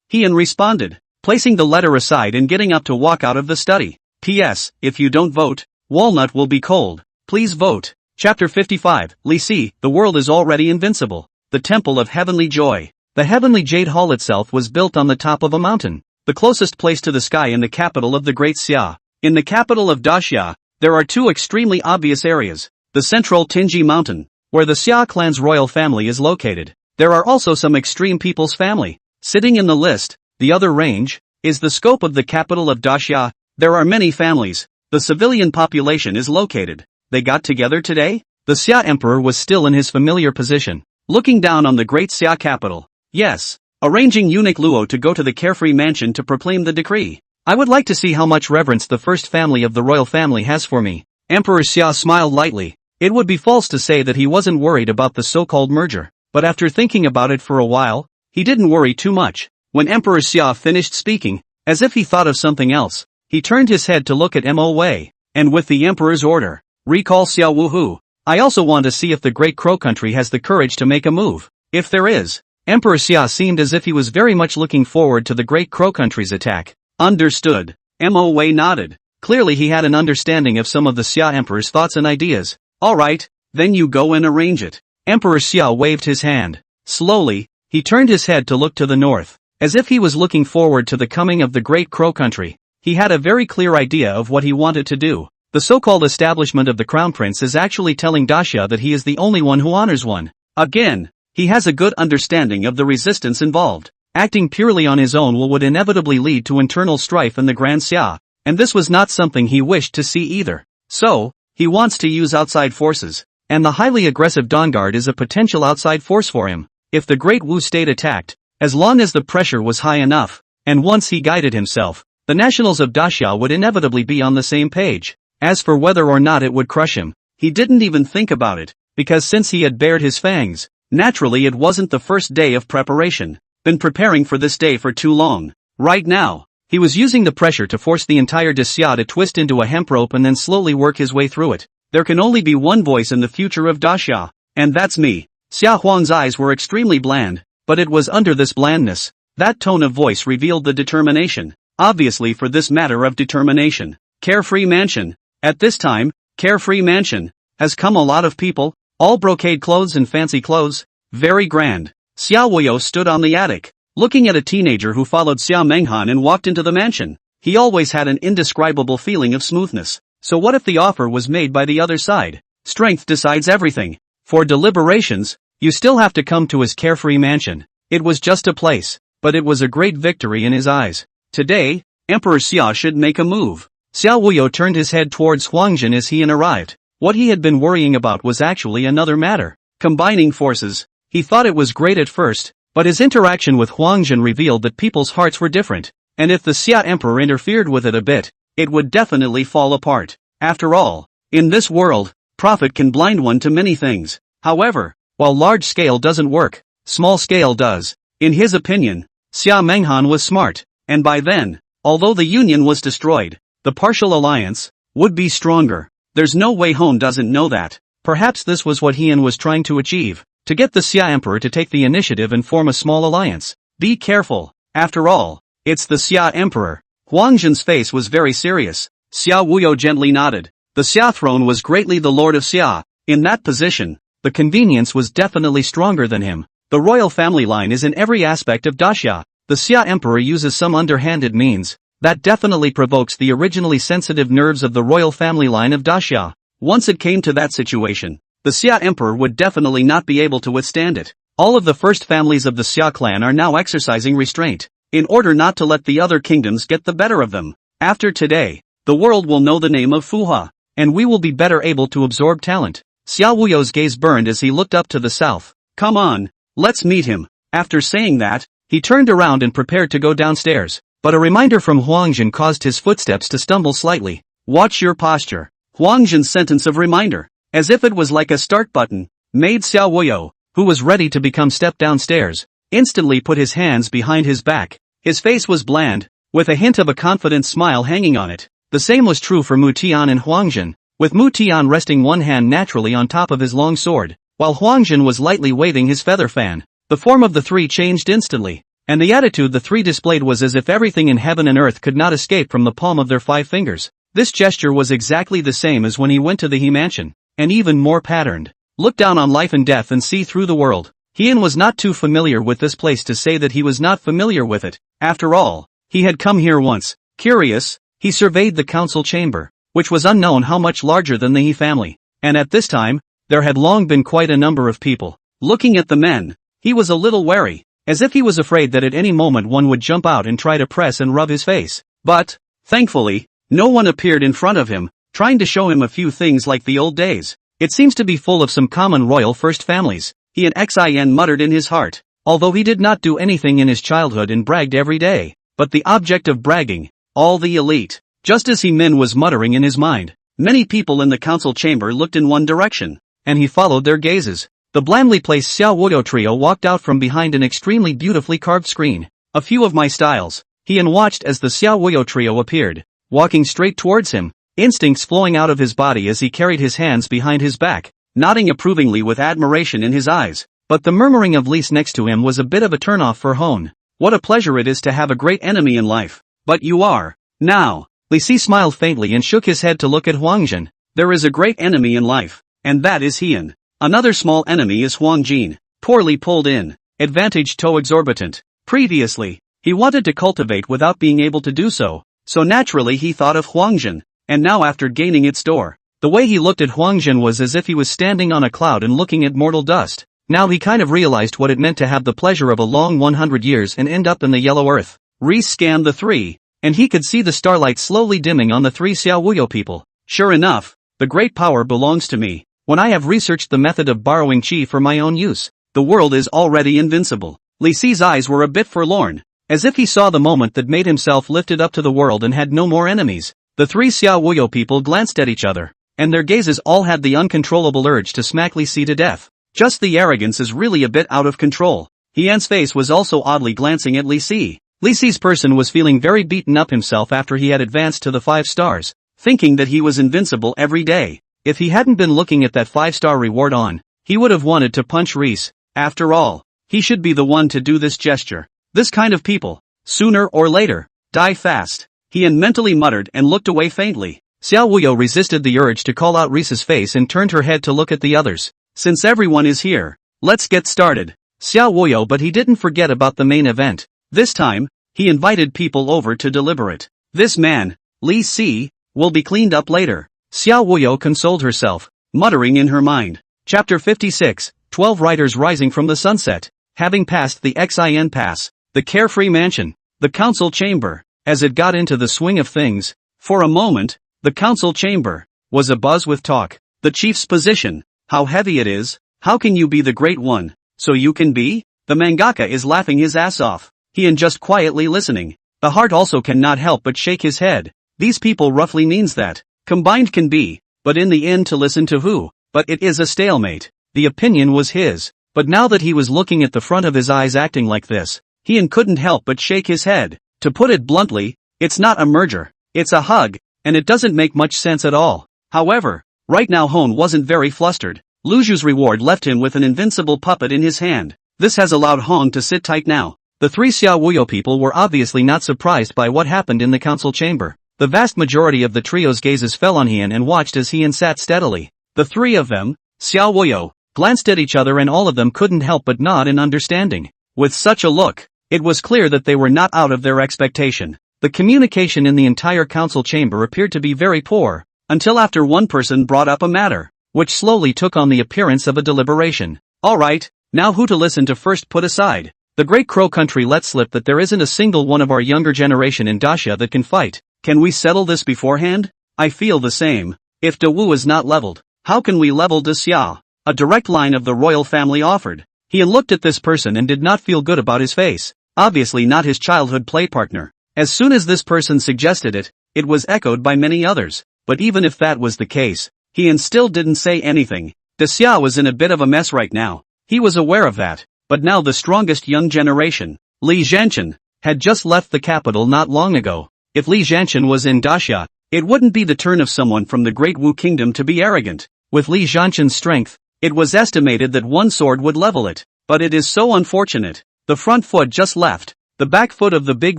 He responded, placing the letter aside and getting up to walk out of the study. P.S. If you don't vote, Walnut will be cold. Please vote. Chapter 55, Li Si, the world is already invincible. The Temple of Heavenly Joy. The Heavenly Jade Hall itself was built on the top of a mountain, the closest place to the sky in the capital of the Great Xia. In the capital of Daxia, there are two extremely obvious areas. The central Tinji Mountain, where the Xia clan's royal family is located. There are also some extreme people's family. Sitting in the list, the other range, is the scope of the capital of Daxia. There are many families. The civilian population is located. They got together today? The Xia Emperor was still in his familiar position, looking down on the great Xia capital. Yes, arranging eunuch Luo to go to the carefree mansion to proclaim the decree. I would like to see how much reverence the first family of the royal family has for me. Emperor Xia smiled lightly. It would be false to say that he wasn't worried about the so-called merger, but after thinking about it for a while, he didn't worry too much. When Emperor Xia finished speaking, as if he thought of something else, he turned his head to look at Mo Wei, and with the emperor's order, recall Xia Wuhu. I also want to see if the Great Crow country has the courage to make a move. If there is, Emperor Xia seemed as if he was very much looking forward to the Great Crow country's attack. Understood. Mo Wei nodded. Clearly he had an understanding of some of the Xia Emperor's thoughts and ideas. Alright, then you go and arrange it. Emperor Xia waved his hand. Slowly, he turned his head to look to the north, as if he was looking forward to the coming of the Great Crow country. He had a very clear idea of what he wanted to do. The so-called establishment of the Crown Prince is actually telling Daxia that he is the only one who honors one. Again, he has a good understanding of the resistance involved. Acting purely on his own would inevitably lead to internal strife in the Grand Xia, and this was not something he wished to see either. So, he wants to use outside forces, and the highly aggressive Dawn Guard is a potential outside force for him. If the Great Wu state attacked, as long as the pressure was high enough, and once he guided himself, the nationals of Daxia would inevitably be on the same page. As for whether or not it would crush him, he didn't even think about it, because since he had bared his fangs, naturally it wasn't the first day of preparation. Been preparing for this day for too long. Right now, he was using the pressure to force the entire Daxia to twist into a hemp rope and then slowly work his way through it. There can only be one voice in the future of Daxia, and that's me. Xia Huang's eyes were extremely bland, but it was under this blandness, that tone of voice revealed the determination. Obviously for this matter of determination, Carefree Mansion. At this time, Carefree Mansion, has come a lot of people, all brocade clothes and fancy clothes, very grand. Xia Wuyo stood on the attic, looking at a teenager who followed Xia Menghan and walked into the mansion. He always had an indescribable feeling of smoothness. So what if the offer was made by the other side? Strength decides everything. For deliberations, you still have to come to his Carefree Mansion. It was just a place, but it was a great victory in his eyes. Today, Emperor Xia should make a move. Xia Wuyo turned his head towards Huangjin as he arrived. What he had been worrying about was actually another matter. Combining forces. He thought it was great at first, but his interaction with Huangjin revealed that people's hearts were different, and if the Xia Emperor interfered with it a bit, it would definitely fall apart. After all, in this world, profit can blind one to many things. However, while large scale doesn't work, small scale does. In his opinion, Xia Menghan was smart, and by then, although the union was destroyed, the partial alliance would be stronger. There's no way Hon doesn't know that. Perhaps this was what Hien was trying to achieve, to get the Xia Emperor to take the initiative and form a small alliance. Be careful, after all, it's the Xia Emperor. Huangjin's face was very serious. Xia Wuyo gently nodded. The Xia throne was greatly the Lord of Xia. In that position, the convenience was definitely stronger than him. The royal family line is in every aspect of Daxia. The Xia Emperor uses some underhanded means. That definitely provokes the originally sensitive nerves of the royal family line of Daxia. Once it came to that situation, the Xia Emperor would definitely not be able to withstand it. All of the first families of the Xia clan are now exercising restraint, in order not to let the other kingdoms get the better of them. After today, the world will know the name of Fuhua, and we will be better able to absorb talent. Xia Wuyo's gaze burned as he looked up to the south. Come on, let's meet him. After saying that, he turned around and prepared to go downstairs. But a reminder from Huangjin caused his footsteps to stumble slightly. Watch your posture. Huangjin's sentence of reminder, as if it was like a start button, made Xia Wuyo, who was ready to become step downstairs, instantly put his hands behind his back. His face was bland, with a hint of a confident smile hanging on it. The same was true for Mu Tian and Huangjin, with Mu Tian resting one hand naturally on top of his long sword, while Huangjin was lightly waving his feather fan. The form of the three changed instantly, and the attitude the three displayed was as if everything in heaven and earth could not escape from the palm of their 5 fingers. This gesture was exactly the same as when he went to the He Mansion. and even more patterned. Look down on life and death and see through the world. Hien was not too familiar with this place to say that he was not familiar with it. After all, he had come here once. Curious, he surveyed the council chamber, which was unknown how much larger than the He family. And at this time, there had long been quite a number of people. Looking at the men, he was a little wary, as if he was afraid that at any moment one would jump out and try to press and rub his face. But, thankfully, no one appeared in front of him, trying to show him a few things like the old days. It seems to be full of some common royal first families, he and Xin muttered in his heart, although he did not do anything in his childhood and bragged every day. But the object of bragging, all the elite. Just as he was muttering in his mind, many people in the council chamber looked in one direction, and he followed their gazes. The blandly placed Xiao Wuyo trio walked out from behind an extremely beautifully carved screen. A few of my styles. Hien watched as the Xiao Wuyo trio appeared, walking straight towards him, instincts flowing out of his body as he carried his hands behind his back, nodding approvingly with admiration in his eyes. But the murmuring of Lise next to him was a bit of a turnoff for Hone. What a pleasure it is to have a great enemy in life. But you are. Now. Lise smiled faintly and shook his head to look at Huangjin. There is a great enemy in life, and that is Hien. Another small enemy is Huangjin. Poorly pulled in. Advantage too exorbitant. Previously, he wanted to cultivate without being able to do so, so naturally he thought of Huangjin, and now after gaining its door, the way he looked at Huangjin was as if he was standing on a cloud and looking at mortal dust. Now he kind of realized what it meant to have the pleasure of a long 100 years and end up in the yellow earth. Reese scanned the three, and he could see the starlight slowly dimming on the three Xiao Wuyo people. Sure enough, the great power belongs to me. When I have researched the method of borrowing chi for my own use, the world is already invincible. Lise's eyes were a bit forlorn, as if he saw the moment that made himself lifted up to the world and had no more enemies. The three Xiao Wuyo people glanced at each other, and their gazes all had the uncontrollable urge to smack Lise to death. Just the arrogance is really a bit out of control. Hien's face was also oddly glancing at Lise. Lise's person was feeling very beaten up himself after he had advanced to the 5 stars, thinking that he was invincible every day. If he hadn't been looking at that 5-star reward on, he would have wanted to punch Reese. After all, he should be the one to do this gesture. This kind of people, sooner or later, die fast. Hien mentally muttered and looked away faintly. Xiao Wuyo resisted the urge to call out Reese's face and turned her head to look at the others. Since everyone is here, let's get started. Xiao Wuyo, but he didn't forget about the main event. This time, he invited people over to deliberate. This man, Li Si, will be cleaned up later. Xiao Wuyo consoled herself, muttering in her mind. Chapter 56, 12 Riders Rising from the Sunset. Having passed the Xin Pass, the carefree mansion, the council chamber, as it got into the swing of things, for a moment, the council chamber was abuzz with talk. The chief's position, how heavy it is, how can you be the great one, so you can be? The mangaka is laughing his ass off. Hien just quietly listening. The heart also cannot help but shake his head. These people roughly means that. Combined can be, but in the end to listen to who? But it is a stalemate. The opinion was his, but now that he was looking at the front of his eyes acting like this, Hien couldn't help but shake his head. To put it bluntly, it's not a merger, it's a hug, and it doesn't make much sense at all. However, right now Hone wasn't very flustered. Luju's reward left him with an invincible puppet in his hand. This has allowed Hong to sit tight now. The three Xiao Wuyo people were obviously not surprised by what happened in the council chamber. The vast majority of the trio's gazes fell on Hien and watched as Hien sat steadily. The three of them, Xiao Wuyo, glanced at each other and all of them couldn't help but nod in understanding. With such a look, it was clear that they were not out of their expectation. The communication in the entire council chamber appeared to be very poor, until after one person brought up a matter, which slowly took on the appearance of a deliberation. Alright, now who to listen to first put aside. The Great Crow Country let slip that there isn't a single one of our younger generation in Daxia that can fight. Can we settle this beforehand? I feel the same. If Dawu is not leveled, how can we level Daxia? A direct line of the royal family offered. He looked at this person and did not feel good about his face. Obviously not his childhood play partner. As soon as this person suggested it, it was echoed by many others. But even if that was the case, Hien still didn't say anything. Daxia was in a bit of a mess right now. He was aware of that. But now the strongest young generation, Li Zhanchen, had just left the capital not long ago. If Li Zhanchen was in Daxia, it wouldn't be the turn of someone from the Great Wu Kingdom to be arrogant. With Li Zhanchen's strength, it was estimated that one sword would level it. But it is so unfortunate. The front foot just left, the back foot of the Big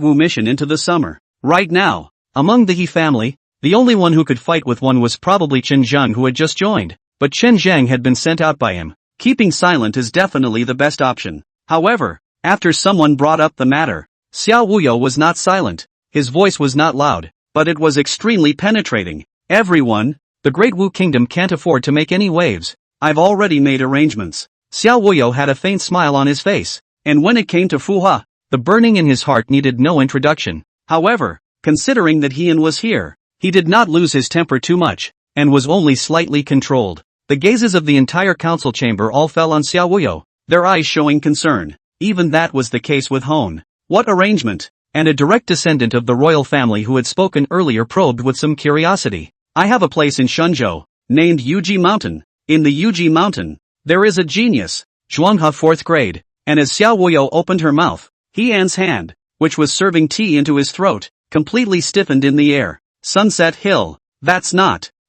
Wu mission into the summer. Right now, among the He family, the only one who could fight with one was probably Chen Zheng, who had just joined. but Chen Zhang had been sent out by him. Keeping silent is definitely the best option. However, after someone brought up the matter, Xiao Wuyo was not silent. His voice was not loud, but it was extremely penetrating. Everyone, the Great Wu Kingdom can't afford to make any waves. I've already made arrangements. Xiao Wuyo had a faint smile on his face, and when it came to Fuhua, the burning in his heart needed no introduction. However, considering that Heian was here, he did not lose his temper too much, and was only slightly controlled. The gazes of the entire council chamber all fell on Xiao Wuyo, their eyes showing concern. Even that was the case with Hone. What arrangement? And a direct descendant of the royal family who had spoken earlier probed with some curiosity. I have a place in Shenzhou, named Yuji Mountain. In the Yuji Mountain, there is a genius, Zhuanghe 4th grade, and as Xiao Wuyo opened her mouth, Heian's hand, which was serving tea into his throat, completely stiffened in the air. Sunset Hill.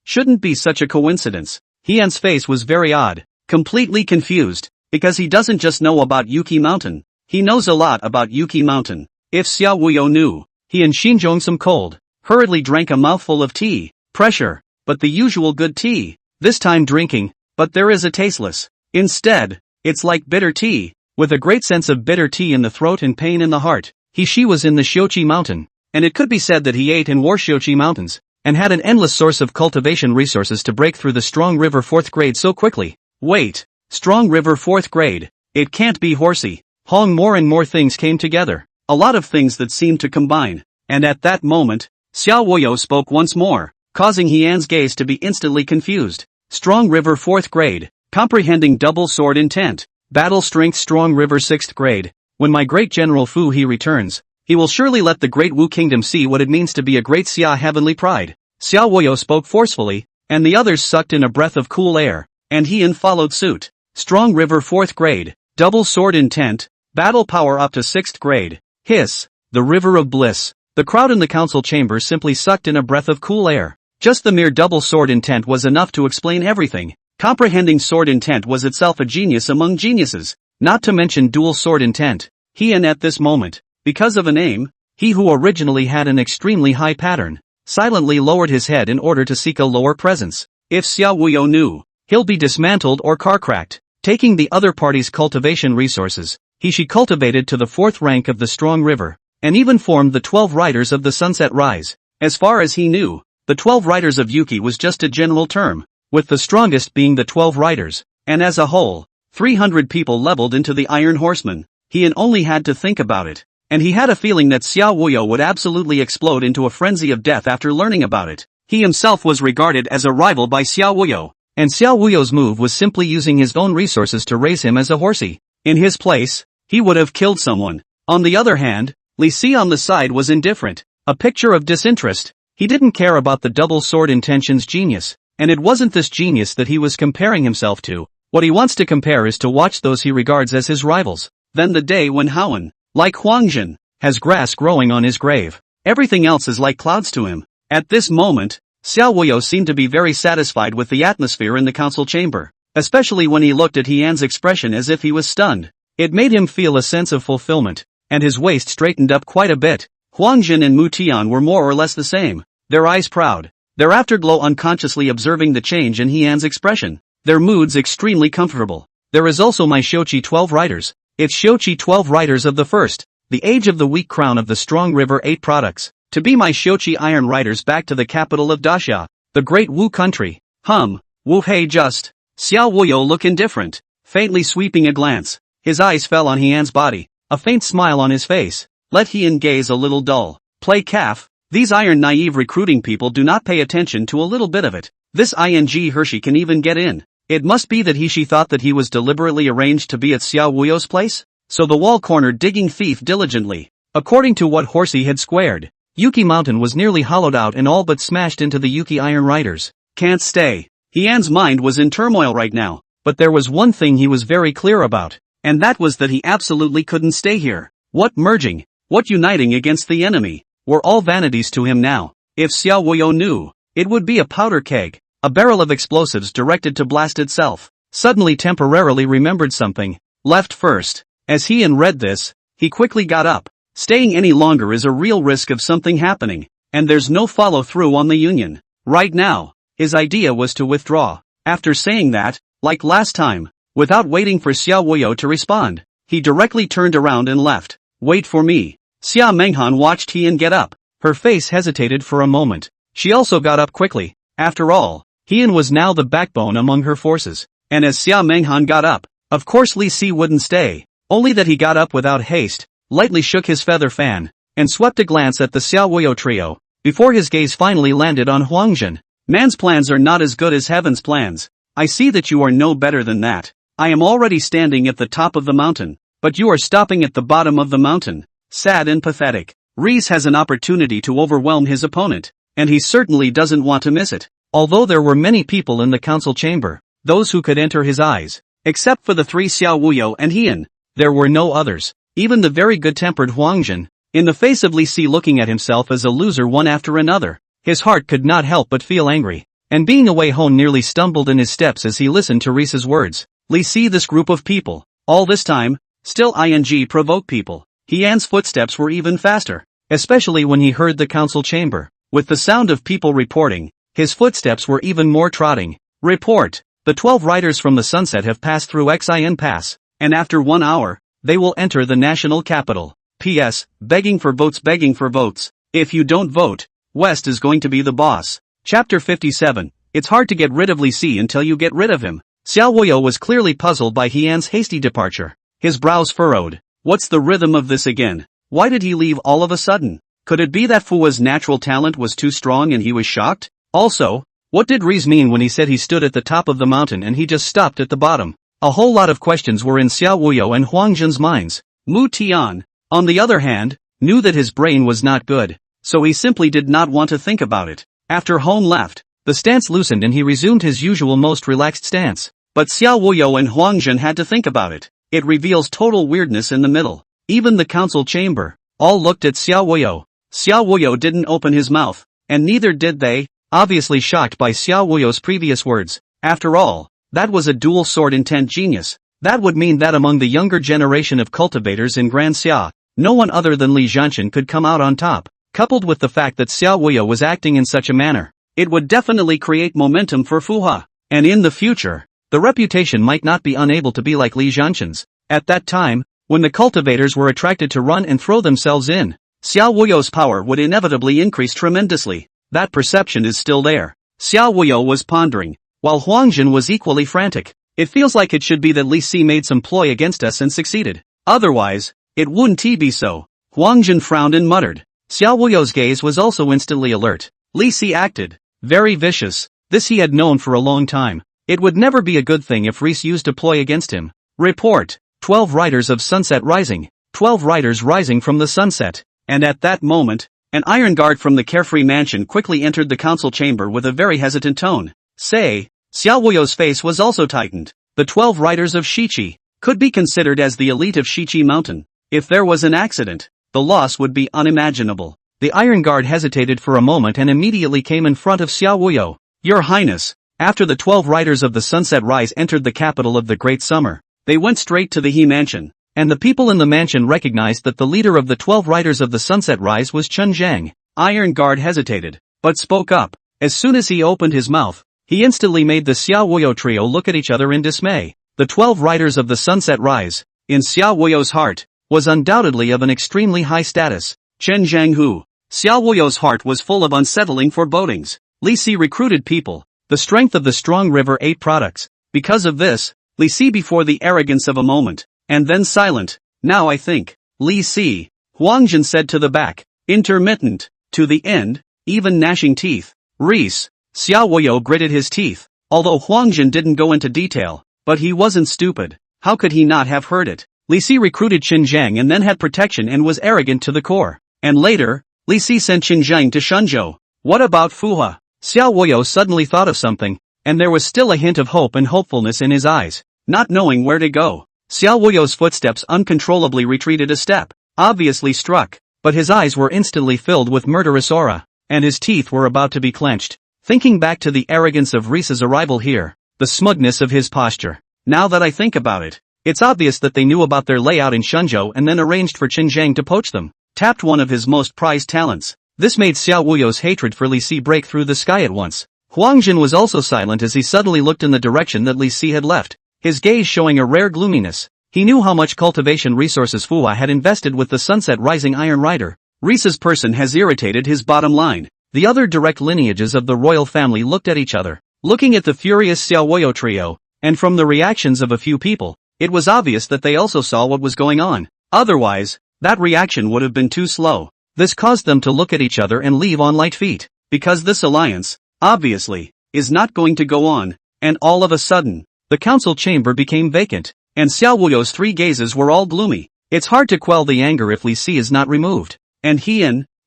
Shouldn't be such a coincidence. Heian's face was very odd, completely confused, because he doesn't just know about Yuki Mountain, he knows a lot about Yuki Mountain. If Xiao Wuyo knew, he and Xinzhong some cold, hurriedly drank a mouthful of tea. Pressure, but the usual good tea, this time drinking, but there is a tasteless. Instead, it's like bitter tea, with a great sense of bitter tea in the throat and pain in the heart. She was in the Xiuqi Mountain, and it could be said that he ate and wore Xiuqi Mountains, and had an endless source of cultivation resources to break through the Strong River 4th grade so quickly. Wait, Strong River 4th grade, it can't be horsey. More and more things came together, a lot of things that seemed to combine, and at that moment, Xiao Wuyo spoke once more, causing Heian's gaze to be instantly confused. Strong River 4th grade, comprehending double sword intent, battle strength Strong River 6th grade. When my great General Fu He returns, he will surely let the Great Wu Kingdom see what it means to be a great Xia heavenly pride. Xiao Wuyo spoke forcefully, and the others sucked in a breath of cool air, and Heian followed suit. Strong River 4th grade, double sword intent, battle power up to 6th grade. Hiss, the river of bliss. The crowd in the council chamber simply sucked in a breath of cool air. Just the mere double sword intent was enough to explain everything. Comprehending sword intent was itself a genius among geniuses, not to mention dual sword intent. Heian at this moment, because of a name, he who originally had an extremely high pattern, silently lowered his head in order to seek a lower presence. If Xiao Wuyo knew, he'll be dismantled or car cracked. Taking the other party's cultivation resources, she cultivated to the 4th rank of the Strong River, and even formed the 12 riders of the Sunset Rise. As far as he knew, the 12 riders of Yuki was just a general term, with the strongest being the 12 riders, and as a whole, 300 people leveled into the Iron Horsemen. Heian only had to think about it, and he had a feeling that Xiao Wuyo would absolutely explode into a frenzy of death after learning about it. He himself was regarded as a rival by Xiao Wuyo, and Xiao Wuyo's move was simply using his own resources to raise him as a horsey. In his place, he would have killed someone. On the other hand, Li Si on the side was indifferent, a picture of disinterest. He didn't care about the double sword intention's genius, and it wasn't this genius that he was comparing himself to. What he wants to compare is to watch those he regards as his rivals. Then the day when Howen, like Huangjin, has grass growing on his grave. Everything else is like clouds to him. At this moment, Xiao Wuyo seemed to be very satisfied with the atmosphere in the council chamber, especially when he looked at Heian's expression as if he was stunned. It made him feel a sense of fulfillment, and his waist straightened up quite a bit. Huangjin and Mu Tian were more or less the same, their eyes proud, their afterglow unconsciously observing the change in Heian's expression, their moods extremely comfortable. There is also my Xiuqi 12 riders. It's Xiuqi 12 riders of the first, the age of the weak crown of the Strong River 8 products, to be my Xiuqi iron riders back to the capital of Daxia, the great Wu country. Wu Hei just. Xiao Wuyo looked indifferent, faintly sweeping a glance. His eyes fell on Heian's body, a faint smile on his face. Let Heian gaze a little dull. Play calf. These iron naive recruiting people do not pay attention to a little bit of it. This ing Hershey can even get in. It must be that she thought that he was deliberately arranged to be at Xiao Wuyo's place? So the wall corner digging thief diligently. According to what Horsey had squared, Yuki Mountain was nearly hollowed out and all but smashed into the Yuki Iron Riders. Can't stay. Heian's mind was in turmoil right now, but there was one thing he was very clear about, and that was that he absolutely couldn't stay here. What merging, what uniting against the enemy, were all vanities to him now. If Xiao Wuyo knew, it would be a powder keg, a barrel of explosives directed to blast itself. Suddenly temporarily remembered something. Left first. As Heian read this, he quickly got up. Staying any longer is a real risk of something happening, and there's no follow-through on the union. Right now, his idea was to withdraw. After saying that, like last time, without waiting for Xiao Wuyo to respond, he directly turned around and left. Wait for me. Xia Menghan watched Heian get up. Her face hesitated for a moment. She also got up quickly. After all, Heian was now the backbone among her forces. And as Xia Menghan got up, of course Li Si wouldn't stay. Only that he got up without haste, lightly shook his feather fan, and swept a glance at the Xiao Wuyo trio, before his gaze finally landed on Huangjun. Man's plans are not as good as heaven's plans. I see that you are no better than that. I am already standing at the top of the mountain, but you are stopping at the bottom of the mountain. Sad and pathetic. Reese has an opportunity to overwhelm his opponent, and he certainly doesn't want to miss it. Although there were many people in the council chamber, those who could enter his eyes, except for the three Xiao Wuyo and Heian, there were no others. Even the very good-tempered Huangjun, in the face of Li Si looking at himself as a loser one after another, his heart could not help but feel angry. And being away Hone nearly stumbled in his steps as he listened to Reese's words. Li Si, this group of people, all this time, still ing provoke people. Heian's footsteps were even faster, especially when he heard the council chamber. With the sound of people reporting, his footsteps were even more trotting. Report. The 12 riders from the sunset have passed through Xin Pass, and after 1 hour, they will enter the national capital. P.S. Begging for votes. If you don't vote, West is going to be the boss. Chapter 57. It's hard to get rid of Li Si until you get rid of him. Xiao Wuyo was clearly puzzled by Heian's hasty departure. His brows furrowed. What's the rhythm of this again? Why did he leave all of a sudden? Could it be that Fua's natural talent was too strong and he was shocked? Also, what did Reese mean when he said he stood at the top of the mountain and he just stopped at the bottom? A whole lot of questions were in Xiao Wuyo and Huangjun's minds. Mu Tian, on the other hand, knew that his brain was not good, so he simply did not want to think about it. After Hone left, the stance loosened and he resumed his usual most relaxed stance. But Xiao Wuyo and Huangjun had to think about it. It reveals total weirdness in the middle. Even the council chamber, all looked at Xiao Wuyo. Xiao Wuyo didn't open his mouth, and neither did they, obviously shocked by Xiao Wuyo's previous words. After all, that was a dual sword intent genius. That would mean that among the younger generation of cultivators in Grand Xia, no one other than Li Jianchen could come out on top. Coupled with the fact that Xiao Wuyo was acting in such a manner, it would definitely create momentum for Fuhua. And in the future, the reputation might not be unable to be like Li Jianchen's. At that time, when the cultivators were attracted to run and throw themselves in, Xiao Wuyo's power would inevitably increase tremendously. That perception is still there. Xiao Wuyo was pondering, while Huangjun was equally frantic. It feels like it should be that Li Si made some ploy against us and succeeded. Otherwise, it wouldn't be so. Huangjun frowned and muttered. Xiao Wuyo's gaze was also instantly alert. Li Si acted very vicious. This he had known for a long time. It would never be a good thing if Reese used a ploy against him. Report. 12 riders of sunset rising. 12 riders rising from the sunset. And at that moment, an iron guard from the carefree mansion quickly entered the council chamber with a very hesitant tone. Say, Xiao Wuyo's face was also tightened. The 12 riders of Shichi could be considered as the elite of Shichi Mountain. If there was an accident, the loss would be unimaginable. The iron guard hesitated for a moment and immediately came in front of Xiao Wuyo. Your Highness. After the 12 riders of the Sunset Rise entered the capital of the Great Summer, they went straight to the He Mansion, and the people in the mansion recognized that the leader of the 12 riders of the Sunset Rise was Chen Zhang. Iron Guard hesitated, but spoke up. As soon as he opened his mouth, he instantly made the Xiao Wuyo trio look at each other in dismay. The 12 riders of the Sunset Rise, in Xiao Wuyo's heart, was undoubtedly of an extremely high status. Chen Zhanghu. Xiao Wuyo's heart was full of unsettling forebodings. Li Si recruited people. The strength of the strong river ate products. Because of this, Li Si before the arrogance of a moment, and then silent. Now I think. Li Si. Huangjun said to the back. Intermittent. To the end, even gnashing teeth. Reese. Xiao Wuyo gritted his teeth. Although Huangjun didn't go into detail, but he wasn't stupid. How could he not have heard it? Li Si recruited Xinjiang and then had protection and was arrogant to the core. And later, Li Si sent Xinjiang to Shenzhou. What about Fuhua? Xiao Wuyo suddenly thought of something, and there was still a hint of hope and hopefulness in his eyes. Not knowing where to go, Xiao Wuyo's footsteps uncontrollably retreated a step, obviously struck, but his eyes were instantly filled with murderous aura, and his teeth were about to be clenched. Thinking back to the arrogance of Reese's arrival here, the smugness of his posture. Now that I think about it, it's obvious that they knew about their layout in Shenzhou and then arranged for Xinjiang to poach them, tapped one of his most prized talents. This made Xiao Wuyo's hatred for Li Si break through the sky at once. Huang Jin was also silent as he suddenly looked in the direction that Li Si had left, his gaze showing a rare gloominess. He knew how much cultivation resources Fuwa had invested with the Sunset Rising Iron Rider. Risa's person has irritated his bottom line. The other direct lineages of the royal family looked at each other, looking at the furious Xiaowoyo trio, and from the reactions of a few people, it was obvious that they also saw what was going on. Otherwise, that reaction would have been too slow. This caused them to look at each other and leave on light feet, because this alliance, obviously, is not going to go on, and all of a sudden, the council chamber became vacant, and Xiaowoyo's three gazes were all gloomy. It's hard to quell the anger if Li Si is not removed. And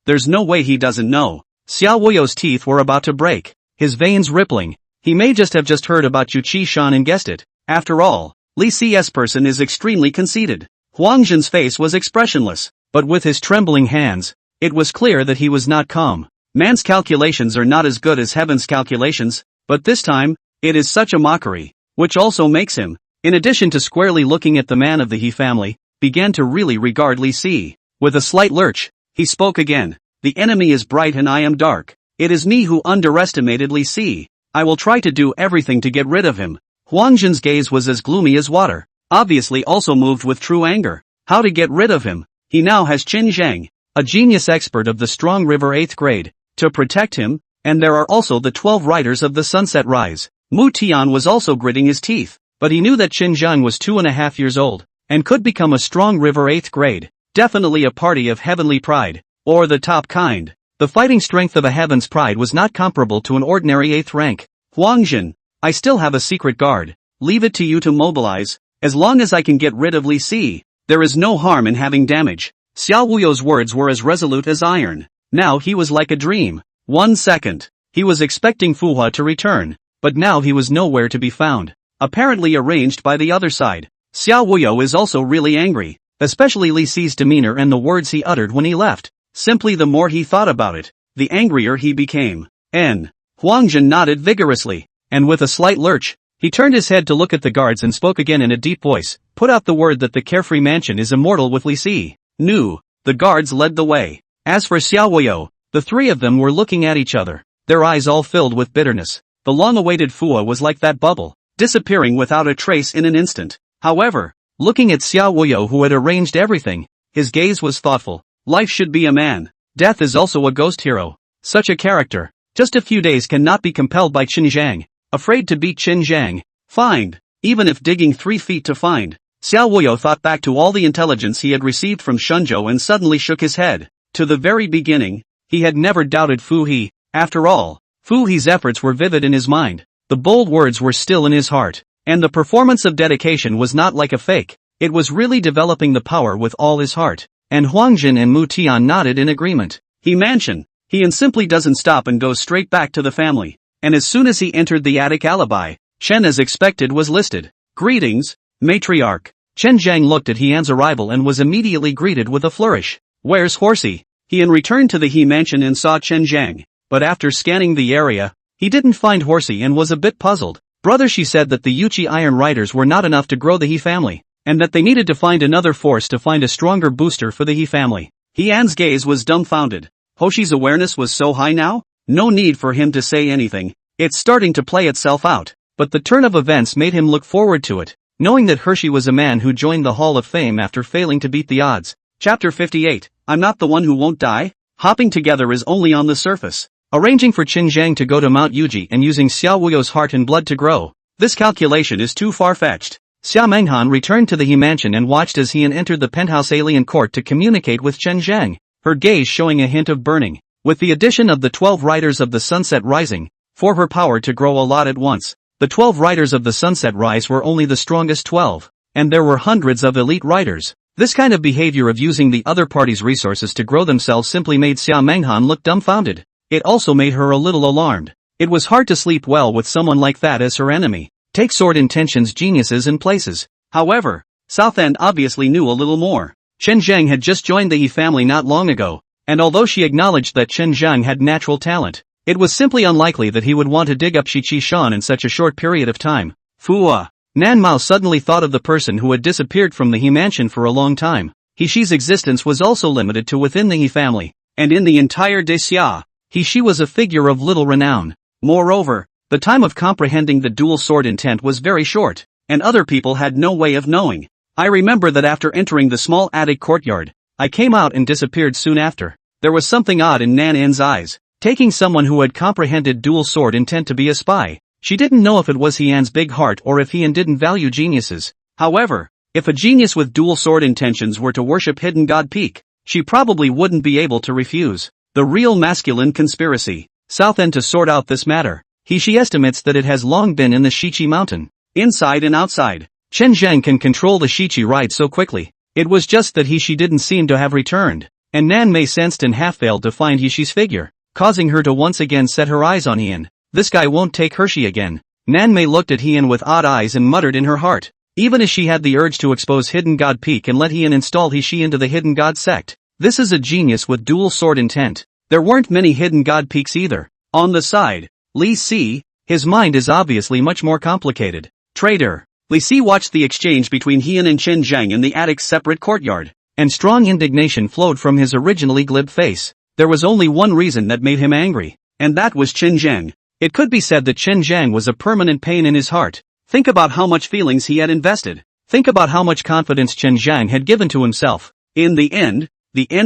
there's no way he doesn't know. Xiaowoyo's teeth were about to break, his veins rippling. He may just have heard about Yuqi Shan and guessed it. After all, Li Si's person is extremely conceited. Huang Jin's face was expressionless, but with his trembling hands, it was clear that he was not calm. Man's calculations are not as good as heaven's calculations, but this time, it is such a mockery, which also makes him, in addition to squarely looking at the man of the He family, began to really regard Li Si. With a slight lurch, he spoke again. The enemy is bright and I am dark. It is me who underestimated Li Si. I will try to do everything to get rid of him. Huang Jin's gaze was as gloomy as water, obviously also moved with true anger. How to get rid of him? He now has Qin Zhang, a genius expert of the Strong River 8th grade, to protect him, and there are also the 12 riders of the Sunset Rise. Mu Tian was also gritting his teeth, but he knew that Qin Zhang was 2.5 years old, and could become a Strong River 8th grade. Definitely a party of heavenly pride, or the top kind. The fighting strength of a heaven's pride was not comparable to an ordinary 8th rank. Huang Jin, I still have a secret guard. Leave it to you to mobilize. As long as I can get rid of Li Si, there is no harm in having damage. Xiao Wuyo's words were as resolute as iron. Now he was like a dream. 1 second. He was expecting Fuhua to return, but now he was nowhere to be found. Apparently arranged by the other side. Xiao Wuyo is also really angry, especially Li Si's demeanor and the words he uttered when he left. Simply the more he thought about it, the angrier he became. Huang Jin nodded vigorously, and with a slight lurch, he turned his head to look at the guards and spoke again in a deep voice, put out the word that the carefree mansion is immortal with Li Si. Nu. The guards led the way. As for Xiao Wuyo, the three of them were looking at each other, their eyes all filled with bitterness. The long-awaited Fuwa was like that bubble, disappearing without a trace in an instant. However, looking at Xiao Wuyo who had arranged everything, his gaze was thoughtful. Life should be a man. Death is also a ghost hero. Such a character, just a few days cannot be compelled by Qin Zhang. Afraid to beat Qin Zhang. Find. Even if digging 3 feet to find. Xiao Wuyo thought back to all the intelligence he had received from Shunzhou and suddenly shook his head. To the very beginning, he had never doubted Fu He. After all, Fu He's efforts were vivid in his mind. The bold words were still in his heart. And the performance of dedication was not like a fake. It was really developing the power with all his heart. And Huang Jin and Mu Tian nodded in agreement. He mansion. He simply doesn't stop and goes straight back to the family. And as soon as he entered the attic alibi, Chen as expected was listed. Greetings, matriarch. Chen Zhang looked at Hian's arrival and was immediately greeted with a flourish. Where's Horsey? Hian returned to the He mansion and saw Chen Zhang, but after scanning the area, he didn't find Horsey and was a bit puzzled. Brother, she said that the Yuqi Iron Riders were not enough to grow the He family, and that they needed to find another force to find a stronger booster for the He family. Hian's gaze was dumbfounded. Hoshi's awareness was so high now? No need for him to say anything. It's starting to play itself out. But the turn of events made him look forward to it, knowing that Hershey was a man who joined the Hall of Fame after failing to beat the odds. Chapter 58. I'm not the one who won't die? Hopping together is only on the surface. Arranging for Qin Zhang to go to Mount Yuji and using Xiao Wuyo's heart and blood to grow. This calculation is too far-fetched. Xia Menghan returned to the He mansion and watched as Hian entered the penthouse alien court to communicate with Chen Zhang, her gaze showing a hint of burning. With the addition of the 12 riders of the Sunset Rising, for her power to grow a lot at once, the 12 riders of the Sunset Rise were only the strongest 12, and there were hundreds of elite riders. This kind of behavior of using the other party's resources to grow themselves simply made Xia Menghan look dumbfounded. It also made her a little alarmed. It was hard to sleep well with someone like that as her enemy. Take sword intentions geniuses in places. However, Southend obviously knew a little more. Chen Zhang had just joined the He family not long ago, and although she acknowledged that Chen Zhang had natural talent, it was simply unlikely that he would want to dig up Shiqi Shan in such a short period of time. Fua. Nan Mao suddenly thought of the person who had disappeared from the He mansion for a long time. He Shi's existence was also limited to within the He family, and in the entire Daxia, He Shi was a figure of little renown. Moreover, the time of comprehending the dual sword intent was very short, and other people had no way of knowing. I remember that after entering the small attic courtyard, I came out and disappeared soon after. There was something odd in Nan N's eyes, taking someone who had comprehended dual sword intent to be a spy. She didn't know if it was Hyeon's big heart or if Hyeon didn't value geniuses. However, if a genius with dual sword intentions were to worship hidden god Peak, she probably wouldn't be able to refuse. The real masculine conspiracy. South End to sort out this matter. She estimates that it has long been in the Shichi mountain, inside and outside. Chen Zheng can control the Shichi ride so quickly. It was just that she didn't seem to have returned, and Nan Mei sensed and half failed to find Shi's figure, causing her to once again set her eyes on Hyeon. This guy won't take Hershey again. Nan Mei looked at Hyeon with odd eyes and muttered in her heart. Even as she had the urge to expose Hidden God Peak and let Hyeon install Shi into the Hidden God sect. This is a genius with dual sword intent. There weren't many Hidden God Peaks either. On the side, Li Si, his mind is obviously much more complicated. Traitor. Li Si watched the exchange between Hyeon and Chen Zhang in the attic's separate courtyard, and strong indignation flowed from his originally glib face. There was only one reason that made him angry, and that was Chen Zhang. It could be said that Chen Zhang was a permanent pain in his heart. Think about how much feelings he had invested. Think about how much confidence Chen Zhang had given to himself. In the end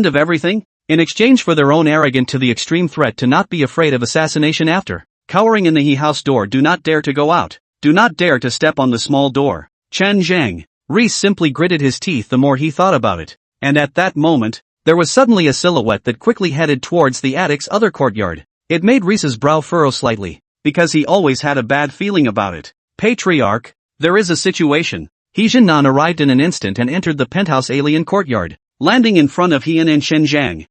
of everything? In exchange for their own arrogant to the extreme threat to not be afraid of assassination after cowering in the He house door. Do not dare to go out. Do not dare to step on the small door. Chen Zhang. Reese simply gritted his teeth the more he thought about it. And at that moment, there was suddenly a silhouette that quickly headed towards the attic's other courtyard. It made Reese's brow furrow slightly, because he always had a bad feeling about it. Patriarch, there is a situation. He Jinnan arrived in an instant and entered the penthouse alien courtyard, landing in front of Hyeon and Chen Zhang.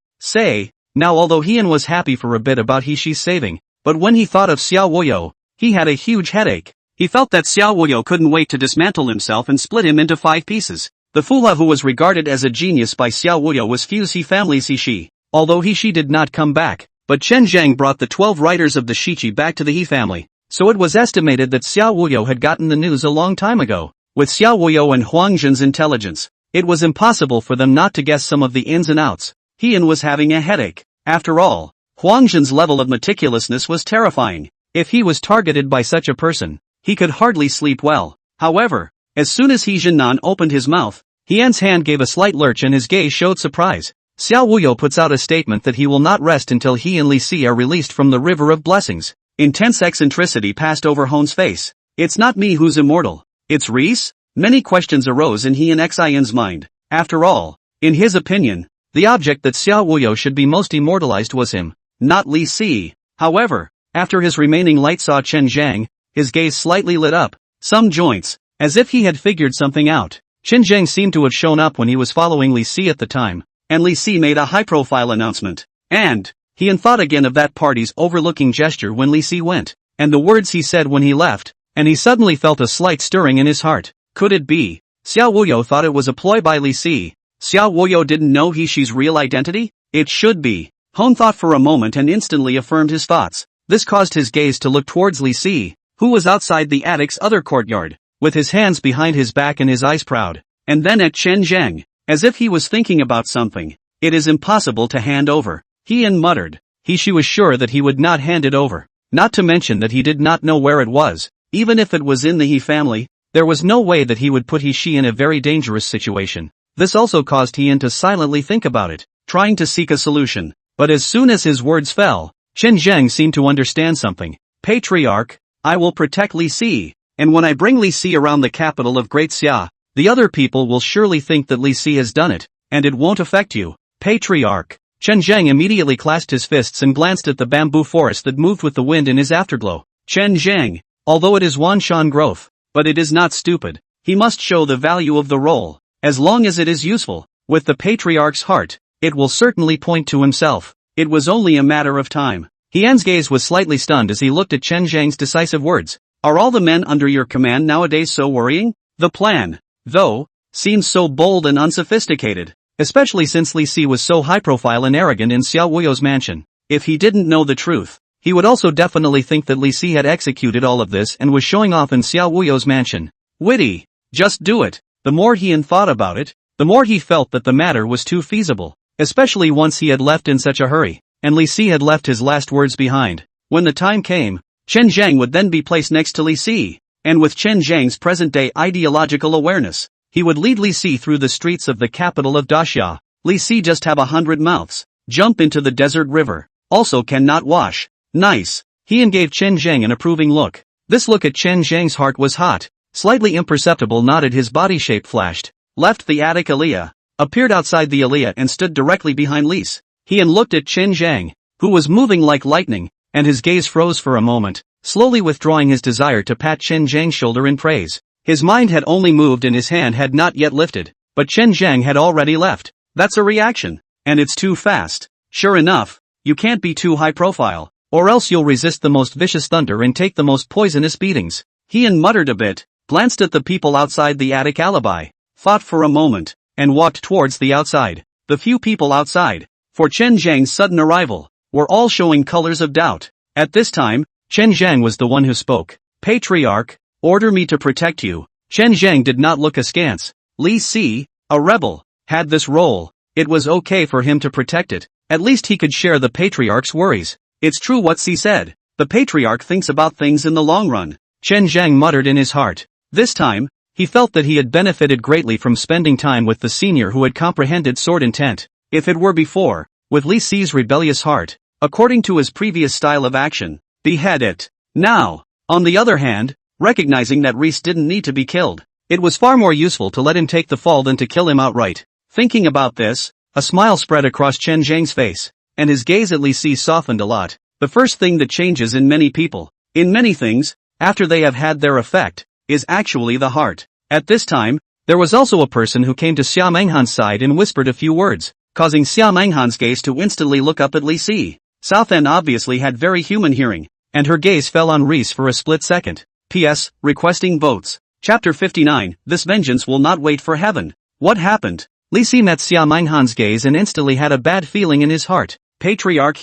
Now although Hyeon was happy for a bit about Shi's saving, but when he thought of Xiao Woyo, he had a huge headache. He felt that Xiao Woyo couldn't wait to dismantle himself and split him into 5 pieces. The Fula who was regarded as a genius by Xiao Woyo was Fuse He family's Shi. Although Shi did not come back, but Chen Zhang brought the 12 riders of the Shichi back to the He family, so it was estimated that Xiao Woyo had gotten the news a long time ago. With Xiao Woyo and Huang Zhen's intelligence, it was impossible for them not to guess some of the ins and outs. Hyeon was having a headache. After all, Huang Zhen's level of meticulousness was terrifying. If he was targeted by such a person, he could hardly sleep well. However, as soon as He Jinnan opened his mouth, Hyeon's hand gave a slight lurch and his gaze showed surprise. Xiao Wuyo puts out a statement that he will not rest until he and Li Si are released from the River of Blessings. Intense eccentricity passed over Hohn's face. It's not me who's immortal. It's Reese? Many questions arose in Hyeon Xion's mind. After all, in his opinion, the object that Xiao Wuyo should be most immortalized was him, not Li Si. However, after his remaining light saw Chen Zhang, his gaze slightly lit up. Some joints, as if he had figured something out. Chen Zhang seemed to have shown up when he was following Li Si at the time, and Li Si made a high-profile announcement. And Hyeon thought again of that party's overlooking gesture when Li Si went, and the words he said when he left, and he suddenly felt a slight stirring in his heart. Could it be? Xiao Wuyo thought it was a ploy by Li Si. Xiao Wuyo didn't know Shi's real identity? It should be. Hon thought for a moment and instantly affirmed his thoughts. This caused his gaze to look towards Li Si, who was outside the attic's other courtyard, with his hands behind his back and his eyes proud, and then at Chen Zhang, as if he was thinking about something. It is impossible to hand over, Hyeon muttered. She was sure that he would not hand it over, not to mention that he did not know where it was. Even if it was in the He family, there was no way that he would put Shi in a very dangerous situation. This also caused Hyeon to silently think about it, trying to seek a solution. But as soon as his words fell, Chen Zhang seemed to understand something. Patriarch, I will protect Li Si, and when I bring Li Si around the capital of Great Xia, the other people will surely think that Li Si has done it, and it won't affect you. Patriarch. Chen Zhang immediately clasped his fists and glanced at the bamboo forest that moved with the wind in his afterglow. Chen Zhang, although it is Wanshan growth, but it is not stupid. He must show the value of the role, as long as it is useful. With the Patriarch's heart, it will certainly point to himself. It was only a matter of time. Hyeon's gaze was slightly stunned as he looked at Chen Zhang's decisive words. Are all the men under your command nowadays so worrying? The plan, though, seems so bold and unsophisticated, especially since Li Si was so high-profile and arrogant in Xiao Wuyo's mansion. If he didn't know the truth, he would also definitely think that Li Si had executed all of this and was showing off in Xiao Wuyo's mansion. Witty. Just do it. The more Hyeon thought about it, the more he felt that the matter was too feasible, especially once he had left in such a hurry, and Li Si had left his last words behind. When the time came, Chen Zhang would then be placed next to Li Si, and with Chen Zhang's present-day ideological awareness, he would lead Li Si through the streets of the capital of Daxia. Li Si just have 100 mouths, jump into the desert river, also cannot wash. Nice. He gave Chen Zhang an approving look. This look at Chen Zhang's heart was hot. Slightly imperceptible nodded, his body shape flashed, left the attic Aliyah, appeared outside the Aliyah and stood directly behind Lise. He looked at Chen Zhang, who was moving like lightning, and his gaze froze for a moment, slowly withdrawing his desire to pat Chen Zhang's shoulder in praise. His mind had only moved and his hand had not yet lifted, but Chen Zhang had already left. That's a reaction, and it's too fast. Sure enough, you can't be too high profile, or else you'll resist the most vicious thunder and take the most poisonous beatings. He muttered a bit, glanced at the people outside the attic alibi, thought for a moment, and walked towards the outside. The few people outside, for Chen Zhang's sudden arrival, were all showing colors of doubt. At this time, Chen Zhang was the one who spoke. Patriarch, order me to protect you. Chen Zhang did not look askance. Li Si, a rebel, had this role. It was okay for him to protect it. At least he could share the patriarch's worries. It's true what Si said. The patriarch thinks about things in the long run. Chen Zhang muttered in his heart. This time, he felt that he had benefited greatly from spending time with the senior who had comprehended sword intent. If it were before, with Li Si's rebellious heart, according to his previous style of action, behead it. Now, on the other hand, recognizing that Reese didn't need to be killed, it was far more useful to let him take the fall than to kill him outright. Thinking about this, a smile spread across Chen Zhang's face, and his gaze at Li Si softened a lot. The first thing that changes in many people, in many things, after they have had their effect, is actually the heart. At this time, there was also a person who came to Xia Menghan's side and whispered a few words, causing Xia Menghan's gaze to instantly look up at Li Si. Southend obviously had very human hearing, and her gaze fell on Reese for a split second. P.S. Requesting votes. Chapter 59, This vengeance will not wait for heaven. What happened? Li Si met Xia Menghan's gaze and instantly had a bad feeling in his heart. Patriarch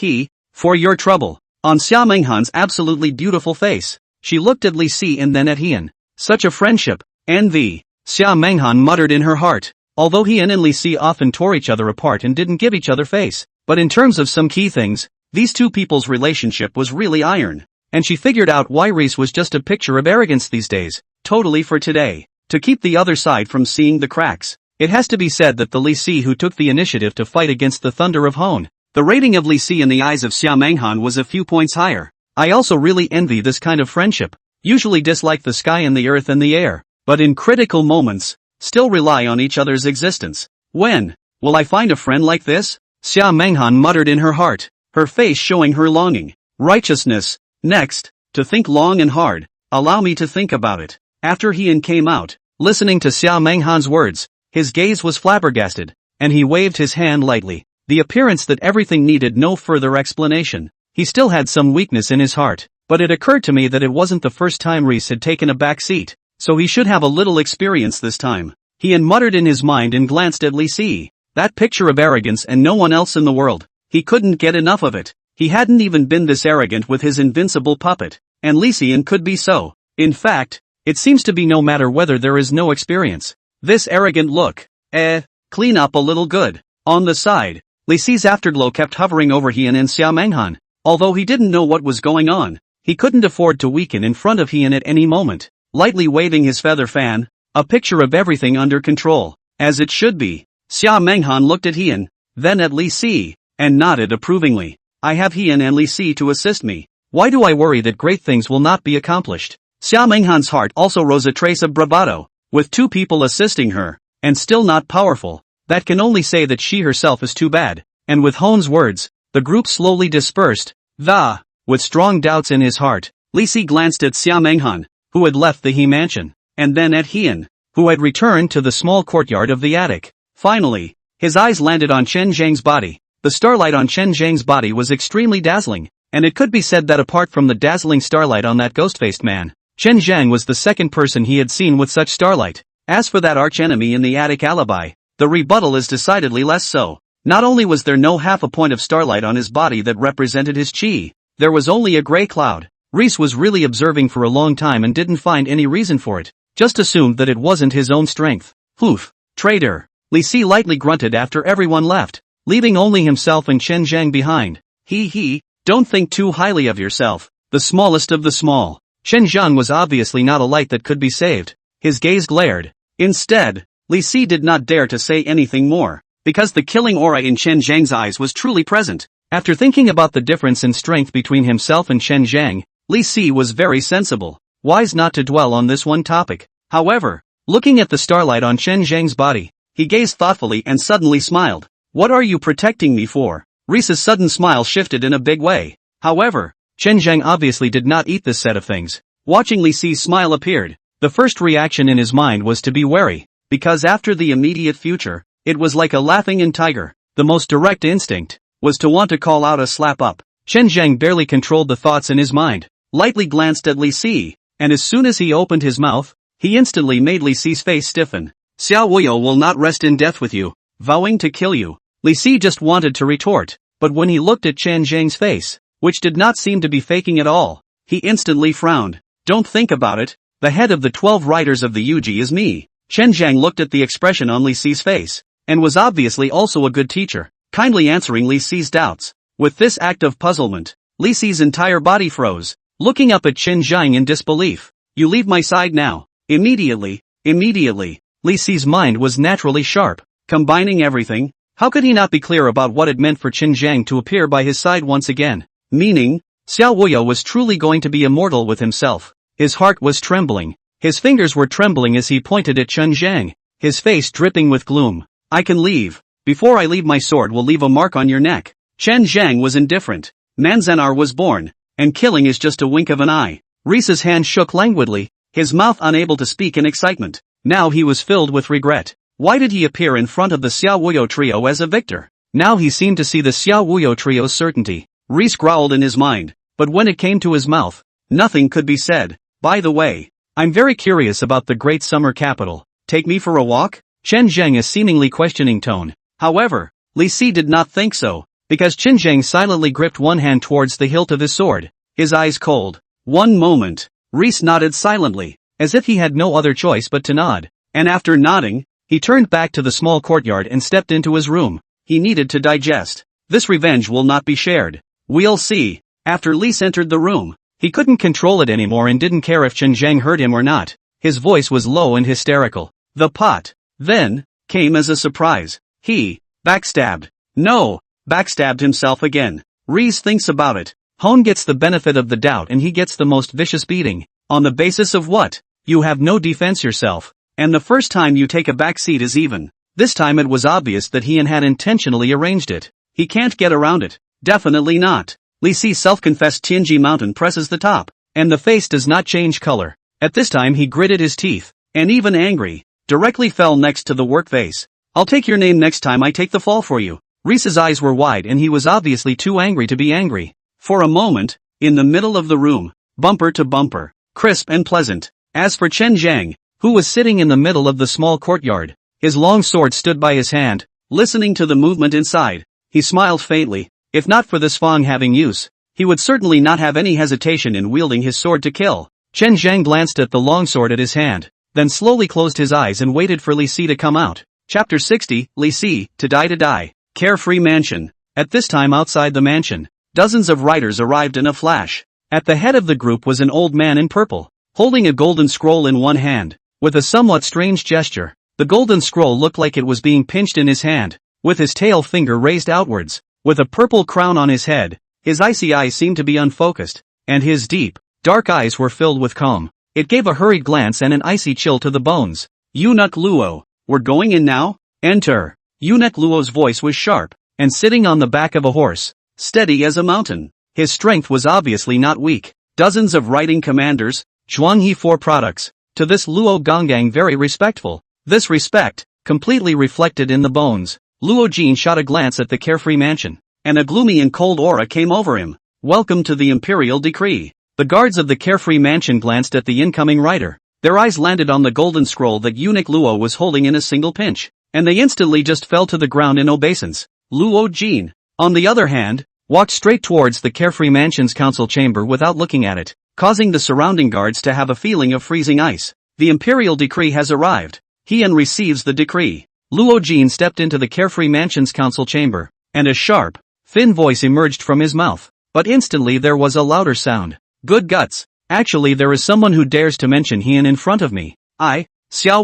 for your trouble. On Xia Menghan's absolutely beautiful face, she looked at Li Si and then at Hian. Such a friendship. Envy. Xia Menghan muttered in her heart. Although Hian and Li Si often tore each other apart and didn't give each other face, but in terms of some key things, these two people's relationship was really iron. And she figured out why Reese was just a picture of arrogance these days. Totally for today. To keep the other side from seeing the cracks, it has to be said that the Li Si who took the initiative to fight against the Thunder of Hone. The rating of Li Si in the eyes of Xia Menghan was a few points higher. I also really envy this kind of friendship. Usually dislike the sky and the earth and the air, but in critical moments, still rely on each other's existence. When will I find a friend like this? Xia Menghan muttered in her heart, her face showing her longing. Righteousness. Next, to think long and hard. Allow me to think about it. After Hian came out, listening to Xia Menghan's words, his gaze was flabbergasted, and he waved his hand lightly. The appearance that everything needed no further explanation. He still had some weakness in his heart, but it occurred to me that it wasn't the first time Reese had taken a back seat, so he should have a little experience this time. Hian muttered in his mind and glanced at Li Si. That picture of arrogance and no one else in the world. He couldn't get enough of it. He hadn't even been this arrogant with his invincible puppet, and Li Si could be so. In fact, it seems to be no matter whether there is no experience. This arrogant look. Clean up a little good. On the side, Li Si's afterglow kept hovering over Hian and Xia Menghan. Although he didn't know what was going on, he couldn't afford to weaken in front of Hian at any moment. Lightly waving his feather fan, a picture of everything under control, as it should be. Xia Menghan looked at Hian, then at Li Si, and nodded approvingly. I have Hian and Li Si to assist me. Why do I worry that great things will not be accomplished? Xia Menghan's heart also rose a trace of bravado. With two people assisting her, and still not powerful, that can only say that she herself is too bad. And with Hone's words, the group slowly dispersed. With strong doubts in his heart, Li Si glanced at Xia Menghan, who had left the He mansion, and then at Hian, who had returned to the small courtyard of the attic. Finally, his eyes landed on Chen Zhang's body. The starlight on Chen Zhang's body was extremely dazzling, and it could be said that apart from the dazzling starlight on that ghost-faced man, Chen Zhang was the second person he had seen with such starlight. As for that archenemy in the attic alibi, the rebuttal is decidedly less so. Not only was there no half a point of starlight on his body that represented his chi, there was only a gray cloud. Reese was really observing for a long time and didn't find any reason for it, just assumed that it wasn't his own strength. Traitor. Li Si lightly grunted after everyone left, leaving only himself and Chen Zhang behind. Don't think too highly of yourself. the smallest of the small. Chen Zhang was obviously not a light that could be saved. His gaze glared. Instead, Li Si did not dare to say anything more, because the killing aura in Chen Zhang's eyes was truly present. After thinking about the difference in strength between himself and Chen Zhang, Li Si was very sensible, wise not to dwell on this one topic. However, looking at the starlight on Chen Zhang's body, he gazed thoughtfully and suddenly smiled. What are you protecting me for? Risa's sudden smile shifted in a big way. However, Chen Zhang obviously did not eat this set of things. Watching Li Si's smile appeared, the first reaction in his mind was to be wary, because after the immediate future, it was like a laughing tiger. The most direct instinct was to want to call out a slap up. Chen Zhang barely controlled the thoughts in his mind, lightly glanced at Li Si, and as soon as he opened his mouth, he instantly made Li Si's face stiffen. Xiao Wuyo will not rest in death with you, vowing to kill you. Li Si just wanted to retort, but when he looked at Chen Zhang's face, which did not seem to be faking at all, he instantly frowned. Don't think about it, the head of the 12 riders of the Yuji is me. Chen Zhang looked at the expression on Li Si's face, and was obviously also a good teacher, kindly answering Li Si's doubts. With this act of puzzlement, Li Si's entire body froze, looking up at Chen Zhang in disbelief. You leave my side now. Immediately. Li Si's mind was naturally sharp. Combining everything, how could he not be clear about what it meant for Chen Zhang to appear by his side once again? Meaning, Xiao Wuyo was truly going to be immortal with himself. His heart was trembling. His fingers were trembling as he pointed at Chen Zhang, his face dripping with gloom. I can leave. Before I leave, my sword will leave a mark on your neck. Chen Zhang was indifferent. Manzanar was born, and killing is just a wink of an eye. Risa's hand shook languidly, his mouth unable to speak in excitement. Now he was filled with regret. Why did he appear in front of the Xiao Wuyo trio as a victor? Now he seemed to see the Xiao Wuyo trio's certainty. Reese growled in his mind, but when it came to his mouth, nothing could be said. By the way, I'm very curious about the great summer capital. Take me for a walk? Chen Zhang a seemingly questioning tone. However, Li Si did not think so, because Chen Zhang silently gripped one hand towards the hilt of his sword, his eyes cold. One moment, Reese nodded silently, as if he had no other choice but to nod, and after nodding, he turned back to the small courtyard and stepped into his room. He needed to digest. This revenge will not be shared. We'll see. After Lise entered the room, he couldn't control it anymore and didn't care if Chen Zhang heard him or not. His voice was low and hysterical. The pot, then, came as a surprise. He, backstabbed. No, backstabbed himself again. Reese thinks about it. Hone gets the benefit of the doubt and he gets the most vicious beating. On the basis of what? You have no defense yourself. And the first time you take a back seat is even. This time it was obvious that he had intentionally arranged it. He can't get around it. Definitely not. Li Si self-confessed Tianji Mountain presses the top, and the face does not change color. At this time he gritted his teeth, and even angry, directly fell next to the work vase. I'll take your name next time I take the fall for you. Reese's eyes were wide and he was obviously too angry to be angry. For a moment, in the middle of the room, bumper to bumper, crisp and pleasant. As for Chen Zhang, who was sitting in the middle of the small courtyard, his long sword stood by his hand, listening to the movement inside. He smiled faintly. If not for this Fang having use, he would certainly not have any hesitation in wielding his sword to kill. Chen Zhang glanced at the longsword at his hand, then slowly closed his eyes and waited for Li Si to come out. Chapter 60, Li Si, to die. Carefree Mansion. At this time outside the mansion, dozens of riders arrived in a flash. At the head of the group was an old man in purple, holding a golden scroll in one hand. With a somewhat strange gesture, the golden scroll looked like it was being pinched in his hand, with his tail finger raised outwards. With a purple crown on his head, his icy eyes seemed to be unfocused, and his deep, dark eyes were filled with calm. It gave a hurried glance and an icy chill to the bones. Eunuch Luo, we're going in now? Enter. Eunuch Luo's voice was sharp, and sitting on the back of a horse, steady as a mountain. His strength was obviously not weak. Dozens of riding commanders, Zhuanghe 4 products, to this Luo Gonggang very respectful. This respect, completely reflected in the bones. Luo Jin shot a glance at the carefree mansion, and a gloomy and cold aura came over him. Welcome to the Imperial Decree. The guards of the carefree mansion glanced at the incoming rider. Their eyes landed on the golden scroll that Eunuch Luo was holding in a single pinch, and they instantly just fell to the ground in obeisance. Luo Jin, on the other hand, walked straight towards the carefree mansion's council chamber without looking at it, causing the surrounding guards to have a feeling of freezing ice. The Imperial Decree has arrived. He receives the decree. Luo Jin stepped into the carefree mansion's council chamber, and a sharp, thin voice emerged from his mouth. But instantly there was a louder sound. Good guts. Actually, there is someone who dares to mention Heian in front of me. Xiao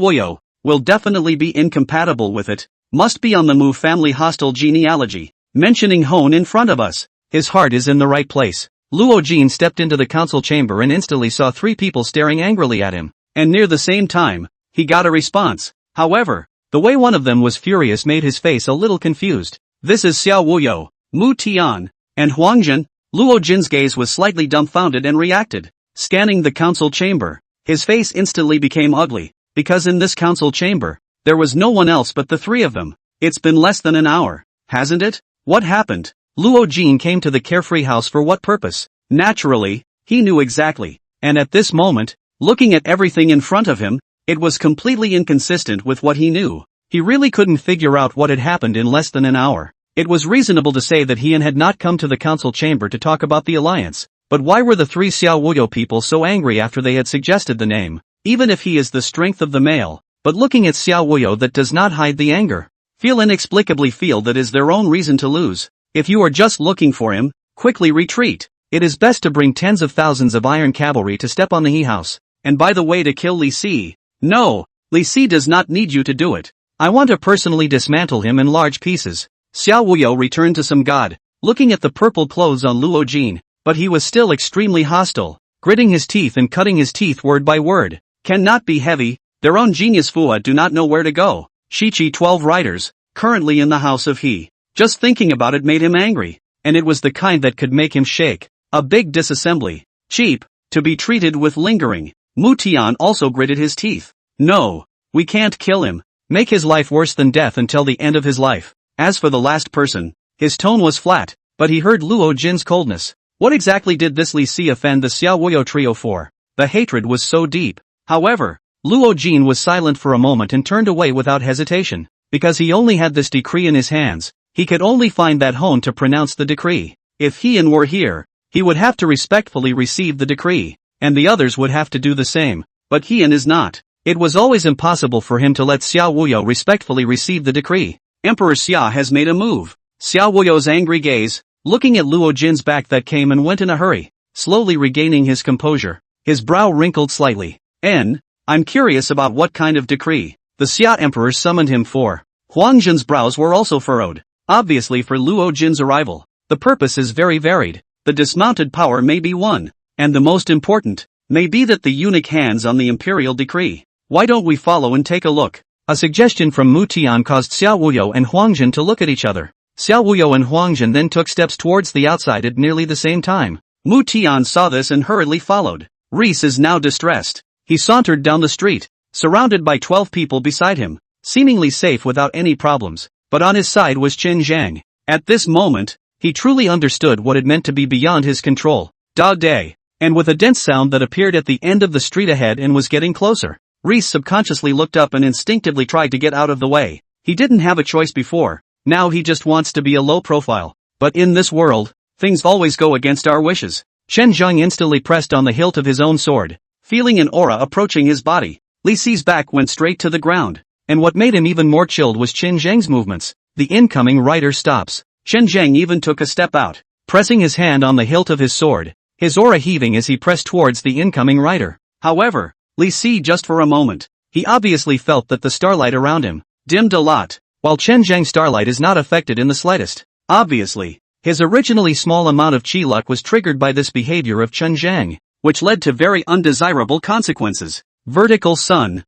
Woyo, will definitely be incompatible with it. Must be on the move family hostile genealogy. Mentioning Hone in front of us. His heart is in the right place. Luo Jin stepped into the council chamber and instantly saw 3 people staring angrily at him. And near the same time, he got a response. However, the way one of them was furious made his face a little confused. This is Xiao Wuyo, Mu Tian, and Huangjin. Luo Jin's gaze was slightly dumbfounded and reacted. Scanning the council chamber, his face instantly became ugly, because in this council chamber, there was no one else but the 3 of them. It's been less than an hour, hasn't it? What happened? Luo Jin came to the carefree house for what purpose? Naturally, he knew exactly, and at this moment, looking at everything in front of him, it was completely inconsistent with what he knew. He really couldn't figure out what had happened in less than an hour. It was reasonable to say that Heian had not come to the council chamber to talk about the alliance, but why were the 3 Xiao Wuyo people so angry after they had suggested the name? Even if he is the strength of the male, but looking at Xiao Wuyo, that does not hide the anger. Inexplicably feel that is their own reason to lose. If you are just looking for him, quickly retreat. It is best to bring tens of thousands of iron cavalry to step on the He house, and by the way to kill Li Si. No, Li Si does not need you to do it. I want to personally dismantle him in large pieces. Xiao Wuyo returned to some god, looking at the purple clothes on Luo Jin, but he was still extremely hostile, gritting his teeth and cutting his teeth word by word. Cannot be heavy, their own genius Fua do not know where to go. Shichi 12 riders, currently in the house of He. Just thinking about it made him angry, and it was the kind that could make him shake. A big disassembly. Cheap, to be treated with lingering. Mu Tian also gritted his teeth. No, we can't kill him. Make his life worse than death until the end of his life. As for the last person, his tone was flat, but he heard Luo Jin's coldness. What exactly did this Li Si offend the Xiao Wuyo trio for? The hatred was so deep. However, Luo Jin was silent for a moment and turned away without hesitation. Because he only had this decree in his hands, he could only find that Hone to pronounce the decree. If Heian were here, he would have to respectfully receive the decree, and the others would have to do the same. But Heian is not. It was always impossible for him to let Xiao Wuyo respectfully receive the decree. Emperor Xia has made a move. Xiao Wuyo's angry gaze, looking at Luo Jin's back that came and went in a hurry, slowly regaining his composure. His brow wrinkled slightly. I'm curious about what kind of decree the Xia Emperor summoned him for. Huangjin's brows were also furrowed. Obviously for Luo Jin's arrival, the purpose is very varied. The dismounted power may be one, and the most important, may be that the eunuch hands on the imperial decree. Why don't we follow and take a look? A suggestion from Mu Tian caused Xiao Wuyo and Huangjin to look at each other. Xiao Wuyo and Huangjin then took steps towards the outside at nearly the same time. Mu Tian saw this and hurriedly followed. Reese is now distressed. He sauntered down the street, surrounded by 12 people beside him, seemingly safe without any problems, but on his side was Chen Zhang. At this moment, he truly understood what it meant to be beyond his control. Da day. And with a dense sound that appeared at the end of the street ahead and was getting closer, Reese subconsciously looked up and instinctively tried to get out of the way. He didn't have a choice before, now he just wants to be a low profile. But in this world, things always go against our wishes. Chen Zhang instantly pressed on the hilt of his own sword, feeling an aura approaching his body. Li Si's back went straight to the ground, and what made him even more chilled was Chen Zhang's movements. The incoming rider stops. Chen Zhang even took a step out, pressing his hand on the hilt of his sword, his aura heaving as he pressed towards the incoming rider. However, Li Si just for a moment, he obviously felt that the starlight around him dimmed a lot, while Chen Zhang's starlight is not affected in the slightest. Obviously, his originally small amount of chi luck was triggered by this behavior of Chen Zhang, which led to very undesirable consequences. Vertical sun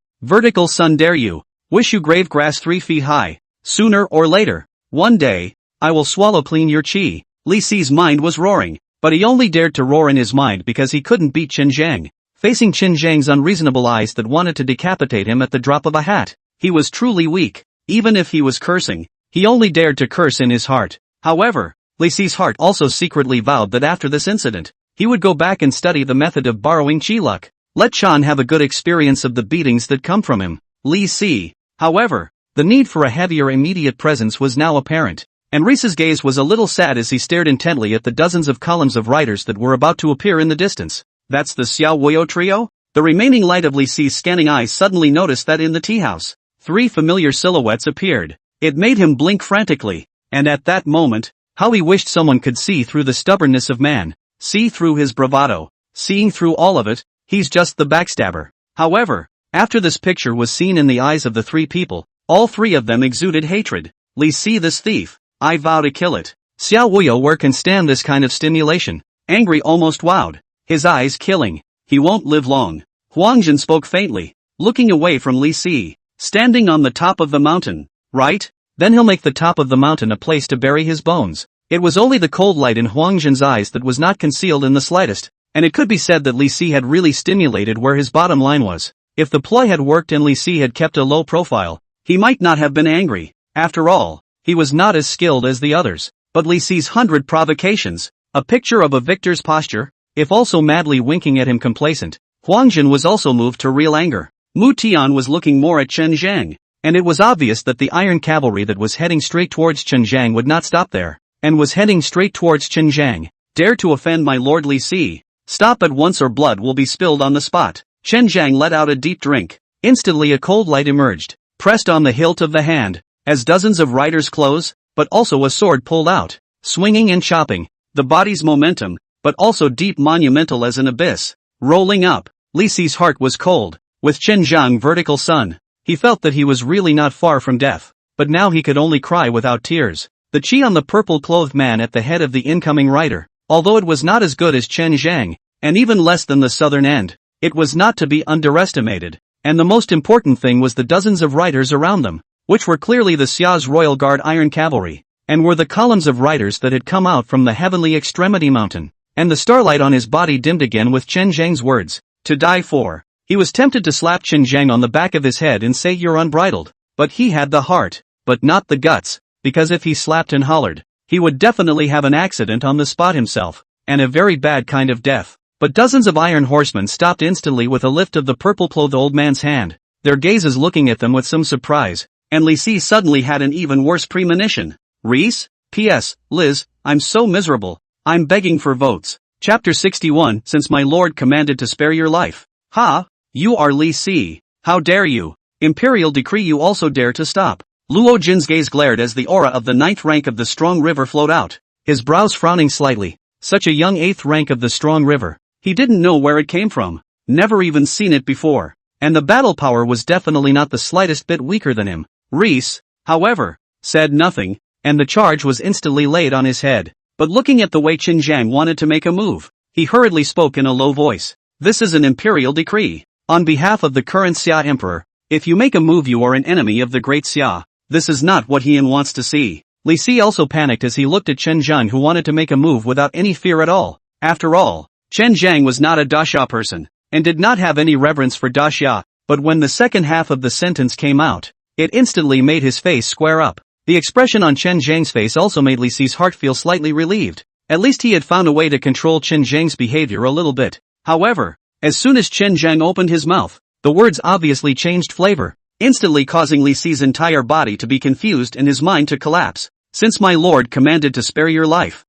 dare you, wish you grave grass 3 feet high, sooner or later, one day, I will swallow clean your chi. Li Si's mind was roaring, but he only dared to roar in his mind because he couldn't beat Chen Zhang. Facing Chen Zhang's unreasonable eyes that wanted to decapitate him at the drop of a hat, he was truly weak. Even if he was cursing, he only dared to curse in his heart. However, Li Si's heart also secretly vowed that after this incident, he would go back and study the method of borrowing chi luck. Let Chan have a good experience of the beatings that come from him. Li Si. However, the need for a heavier immediate presence was now apparent, and Reese's gaze was a little sad as he stared intently at the dozens of columns of riders that were about to appear in the distance. That's the Xiao Wuyo trio? The remaining light of Li Si's scanning eyes suddenly noticed that in the tea house, 3 familiar silhouettes appeared. It made him blink frantically, and at that moment, how he wished someone could see through the stubbornness of man, see through his bravado. seeing through all of it, he's just the backstabber. However, after this picture was seen in the eyes of the three people, all three of them exuded hatred. Li Si, this thief, I vow to kill it. Xiao Wuyo where can stand this kind of stimulation, angry almost wowed, his eyes killing, he won't live long. Huangjin spoke faintly, looking away from Li Si, standing on the top of the mountain, right? Then he'll make the top of the mountain a place to bury his bones. It was only the cold light in Huangjin's eyes that was not concealed in the slightest, and it could be said that Li Si had really stimulated where his bottom line was. If the ploy had worked and Li Si had kept a low profile, he might not have been angry. After all, he was not as skilled as the others. But Li Si's 100 provocations, a picture of a victor's posture, if also madly winking at him complacent, Huangjin was also moved to real anger. Mu Tian was looking more at Chen Zhang, and it was obvious that the iron cavalry that was heading straight towards Chen Zhang would not stop there, and was heading straight towards Chen Zhang. Dare to offend my lord Li Si? Stop at once or blood will be spilled on the spot. Chen Zhang let out a deep drink. Instantly a cold light emerged, pressed on the hilt of the hand, as dozens of riders close, but also a sword pulled out, swinging and chopping, the body's momentum, but also deep monumental as an abyss, rolling up. Li Si's heart was cold. With Chen Zhang vertical sun, he felt that he was really not far from death, but now he could only cry without tears. The chi on the purple-clothed man at the head of the incoming rider, although it was not as good as Chen Zhang, and even less than the southern end, it was not to be underestimated, and the most important thing was the dozens of riders around them, which were clearly the Xia's Royal Guard Iron Cavalry, and were the columns of riders that had come out from the heavenly extremity mountain, and the starlight on his body dimmed again with Chen Zhang's words, to die for. He was tempted to slap Chen Zhang on the back of his head and say you're unbridled, but he had the heart, but not the guts, because if he slapped and hollered, he would definitely have an accident on the spot himself, and a very bad kind of death. But dozens of iron horsemen stopped instantly with a lift of the purple-clothed old man's hand, their gazes looking at them with some surprise, and Li Si suddenly had an even worse premonition. Reese? P.S. Liz, I'm so miserable, I'm begging for votes. Chapter 61 Since my lord commanded to spare your life. Ha! You are Li Si. How dare you? Imperial decree you also dare to stop. Luo Jin's gaze glared as the aura of the 9th rank of the strong river flowed out, his brows frowning slightly. Such a young 8th rank of the strong river. He didn't know where it came from, never even seen it before, and the battle power was definitely not the slightest bit weaker than him. Reese, however, said nothing, and the charge was instantly laid on his head. But looking at the way Chen Zhang wanted to make a move, he hurriedly spoke in a low voice. This is an imperial decree. On behalf of the current Xia Emperor, if you make a move you are an enemy of the great Xia. This is not what he wants to see. Li Si also panicked as he looked at Chen Zhang who wanted to make a move without any fear at all. After all, Chen Zhang was not a daxia person, and did not have any reverence for daxia, but when the second half of the sentence came out, it instantly made his face square up. The expression on Chen Zhang's face also made Li Si's heart feel slightly relieved. At least he had found a way to control Chen Zhang's behavior a little bit. However, as soon as Chen Zhang opened his mouth, the words obviously changed flavor, instantly causing Li Si's entire body to be confused and his mind to collapse. Since my lord commanded to spare your life.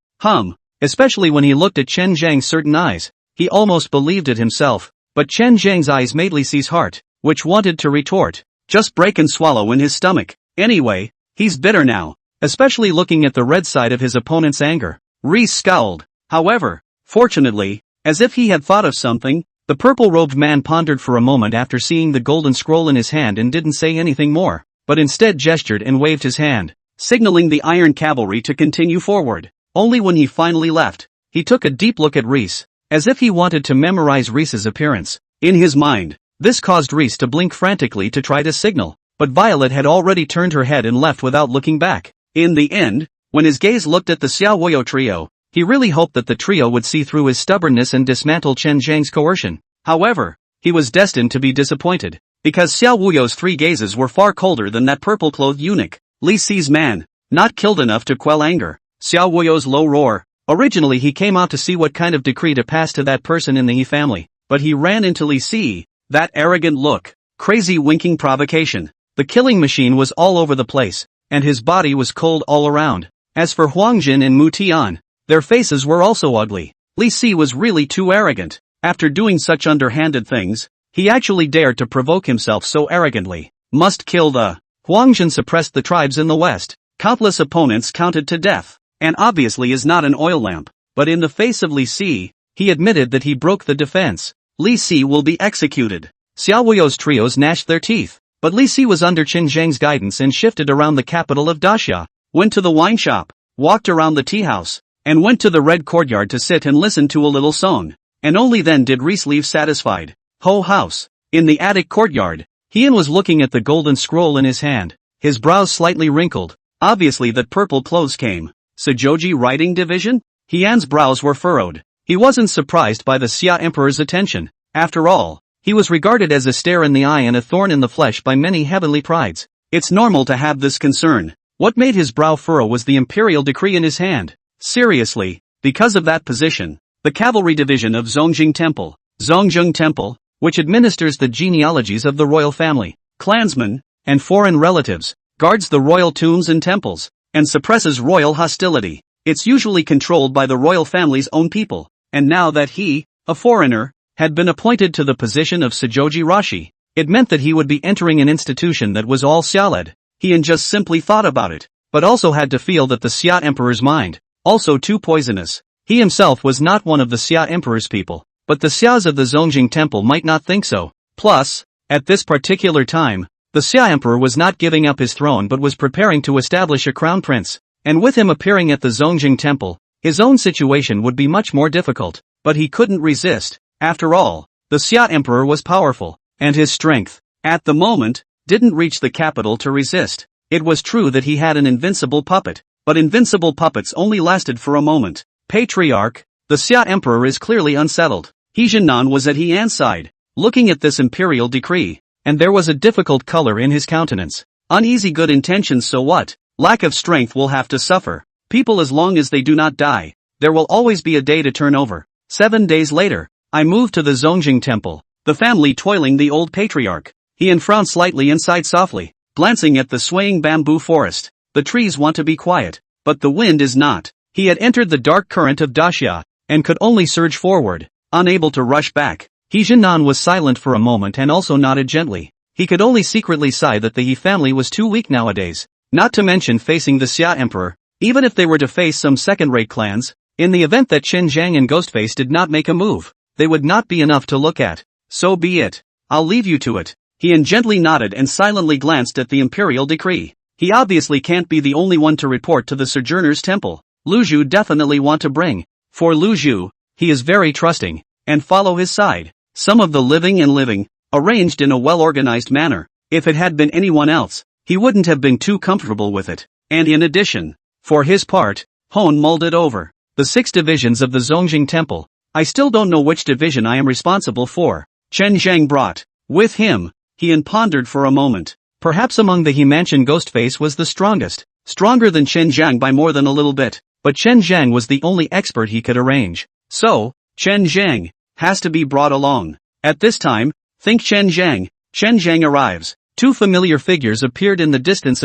Especially when he looked at Chen Zhang's certain eyes, he almost believed it himself, but Chen Zhang's eyes made Li Si's heart, which wanted to retort, just break and swallow in his stomach. Anyway, he's bitter now, especially looking at the red side of his opponent's anger. Reese scowled. However, fortunately, as if he had thought of something, the purple-robed man pondered for a moment after seeing the golden scroll in his hand and didn't say anything more, but instead gestured and waved his hand, signaling the iron cavalry to continue forward. Only when he finally left, he took a deep look at Reese, as if he wanted to memorize Reese's appearance. In his mind, this caused Reese to blink frantically to try to signal, but Violet had already turned her head and left without looking back. In the end, when his gaze looked at the Xiaoyo trio, he really hoped that the trio would see through his stubbornness and dismantle Chen Zhang's coercion. However, he was destined to be disappointed, because Xiao Wuyo's 3 gazes were far colder than that purple-clothed eunuch. Li Si's man, not killed enough to quell anger. Xiao Wuyo's low roar. Originally he came out to see what kind of decree to pass to that person in the He family, but he ran into Li Si, that arrogant look, crazy winking provocation. The killing machine was all over the place, and his body was cold all around. As for Huangjin and Mu Tian, their faces were also ugly. Li Si was really too arrogant. After doing such underhanded things, he actually dared to provoke himself so arrogantly. Must kill the. Huangjin suppressed the tribes in the west. Countless opponents counted to death, and obviously is not an oil lamp, but in the face of Li Si, he admitted that he broke the defense. Li Si will be executed. Xiaohui's trios gnashed their teeth, but Li Si was under Qin Zhang's guidance and shifted around the capital of Daxia, went to the wine shop, walked around the tea house, and went to the red courtyard to sit and listen to a little song. And only then did Reese leave satisfied. Ho house. In the attic courtyard, Heian was looking at the golden scroll in his hand, his brows slightly wrinkled. Obviously that purple clothes came. Sajoji Writing Division? Heian's brows were furrowed. He wasn't surprised by the Xia Emperor's attention. After all, he was regarded as a stare in the eye and a thorn in the flesh by many heavenly prides. It's normal to have this concern. What made his brow furrow was the imperial decree in his hand. Seriously, because of that position, the cavalry division of Zongjing Temple, Zongjing Temple, which administers the genealogies of the royal family, clansmen, and foreign relatives, guards the royal tombs and temples, and suppresses royal hostility. It's usually controlled by the royal family's own people, and now that he, a foreigner, had been appointed to the position of Sajoji Rashi, it meant that he would be entering an institution that was all Xia-led. Heian just simply thought about it, but also had to feel that the Xia Emperor's mind, also too poisonous. He himself was not one of the Xia Emperor's people, but the Xias of the Zongjing Temple might not think so. Plus, at this particular time, the Xia Emperor was not giving up his throne but was preparing to establish a crown prince, and with him appearing at the Zongjing Temple, his own situation would be much more difficult, but he couldn't resist. After all, the Xia Emperor was powerful, and his strength, at the moment, didn't reach the capital to resist. It was true that he had an invincible puppet, but invincible puppets only lasted for a moment. Patriarch, the Xia Emperor is clearly unsettled. He Jinan was at Heian's side, looking at this imperial decree, and there was a difficult color in his countenance. Uneasy good intentions, so what? Lack of strength will have to suffer. People, as long as they do not die, there will always be a day to turn over. 7 days later, I moved to the Zongjing Temple, the family toiling the old patriarch. Heian frowned slightly and sighed softly, glancing at the swaying bamboo forest. The trees want to be quiet, but the wind is not. He had entered the dark current of Daxia, and could only surge forward, unable to rush back. He Jinan was silent for a moment and also nodded gently. He could only secretly sigh that the He family was too weak nowadays, not to mention facing the Xia Emperor. Even if they were to face some second-rate clans, in the event that Qin Zhang and Ghostface did not make a move, they would not be enough to look at. So be it. I'll leave you to it. Heian gently nodded and silently glanced at the imperial decree. He obviously can't be the only one to report to the Sojourner's Temple. Lu Zhu definitely want to bring. For Lu Zhu, he is very trusting, and follow his side. Some of the living, arranged in a well-organized manner. If it had been anyone else, he wouldn't have been too comfortable with it. And in addition, for his part, Hone mulled it over. The 6 divisions of the Zongjing Temple. I still don't know which division I am responsible for. Chen Zhang brought with him. Heian pondered for a moment. Perhaps among the He Mansion Ghostface was the strongest, stronger than Chen Zhang by more than a little bit, but Chen Zhang was the only expert he could arrange. So, Chen Zhang has to be brought along. At this time, think Chen Zhang arrives. 2 familiar figures appeared in the distance.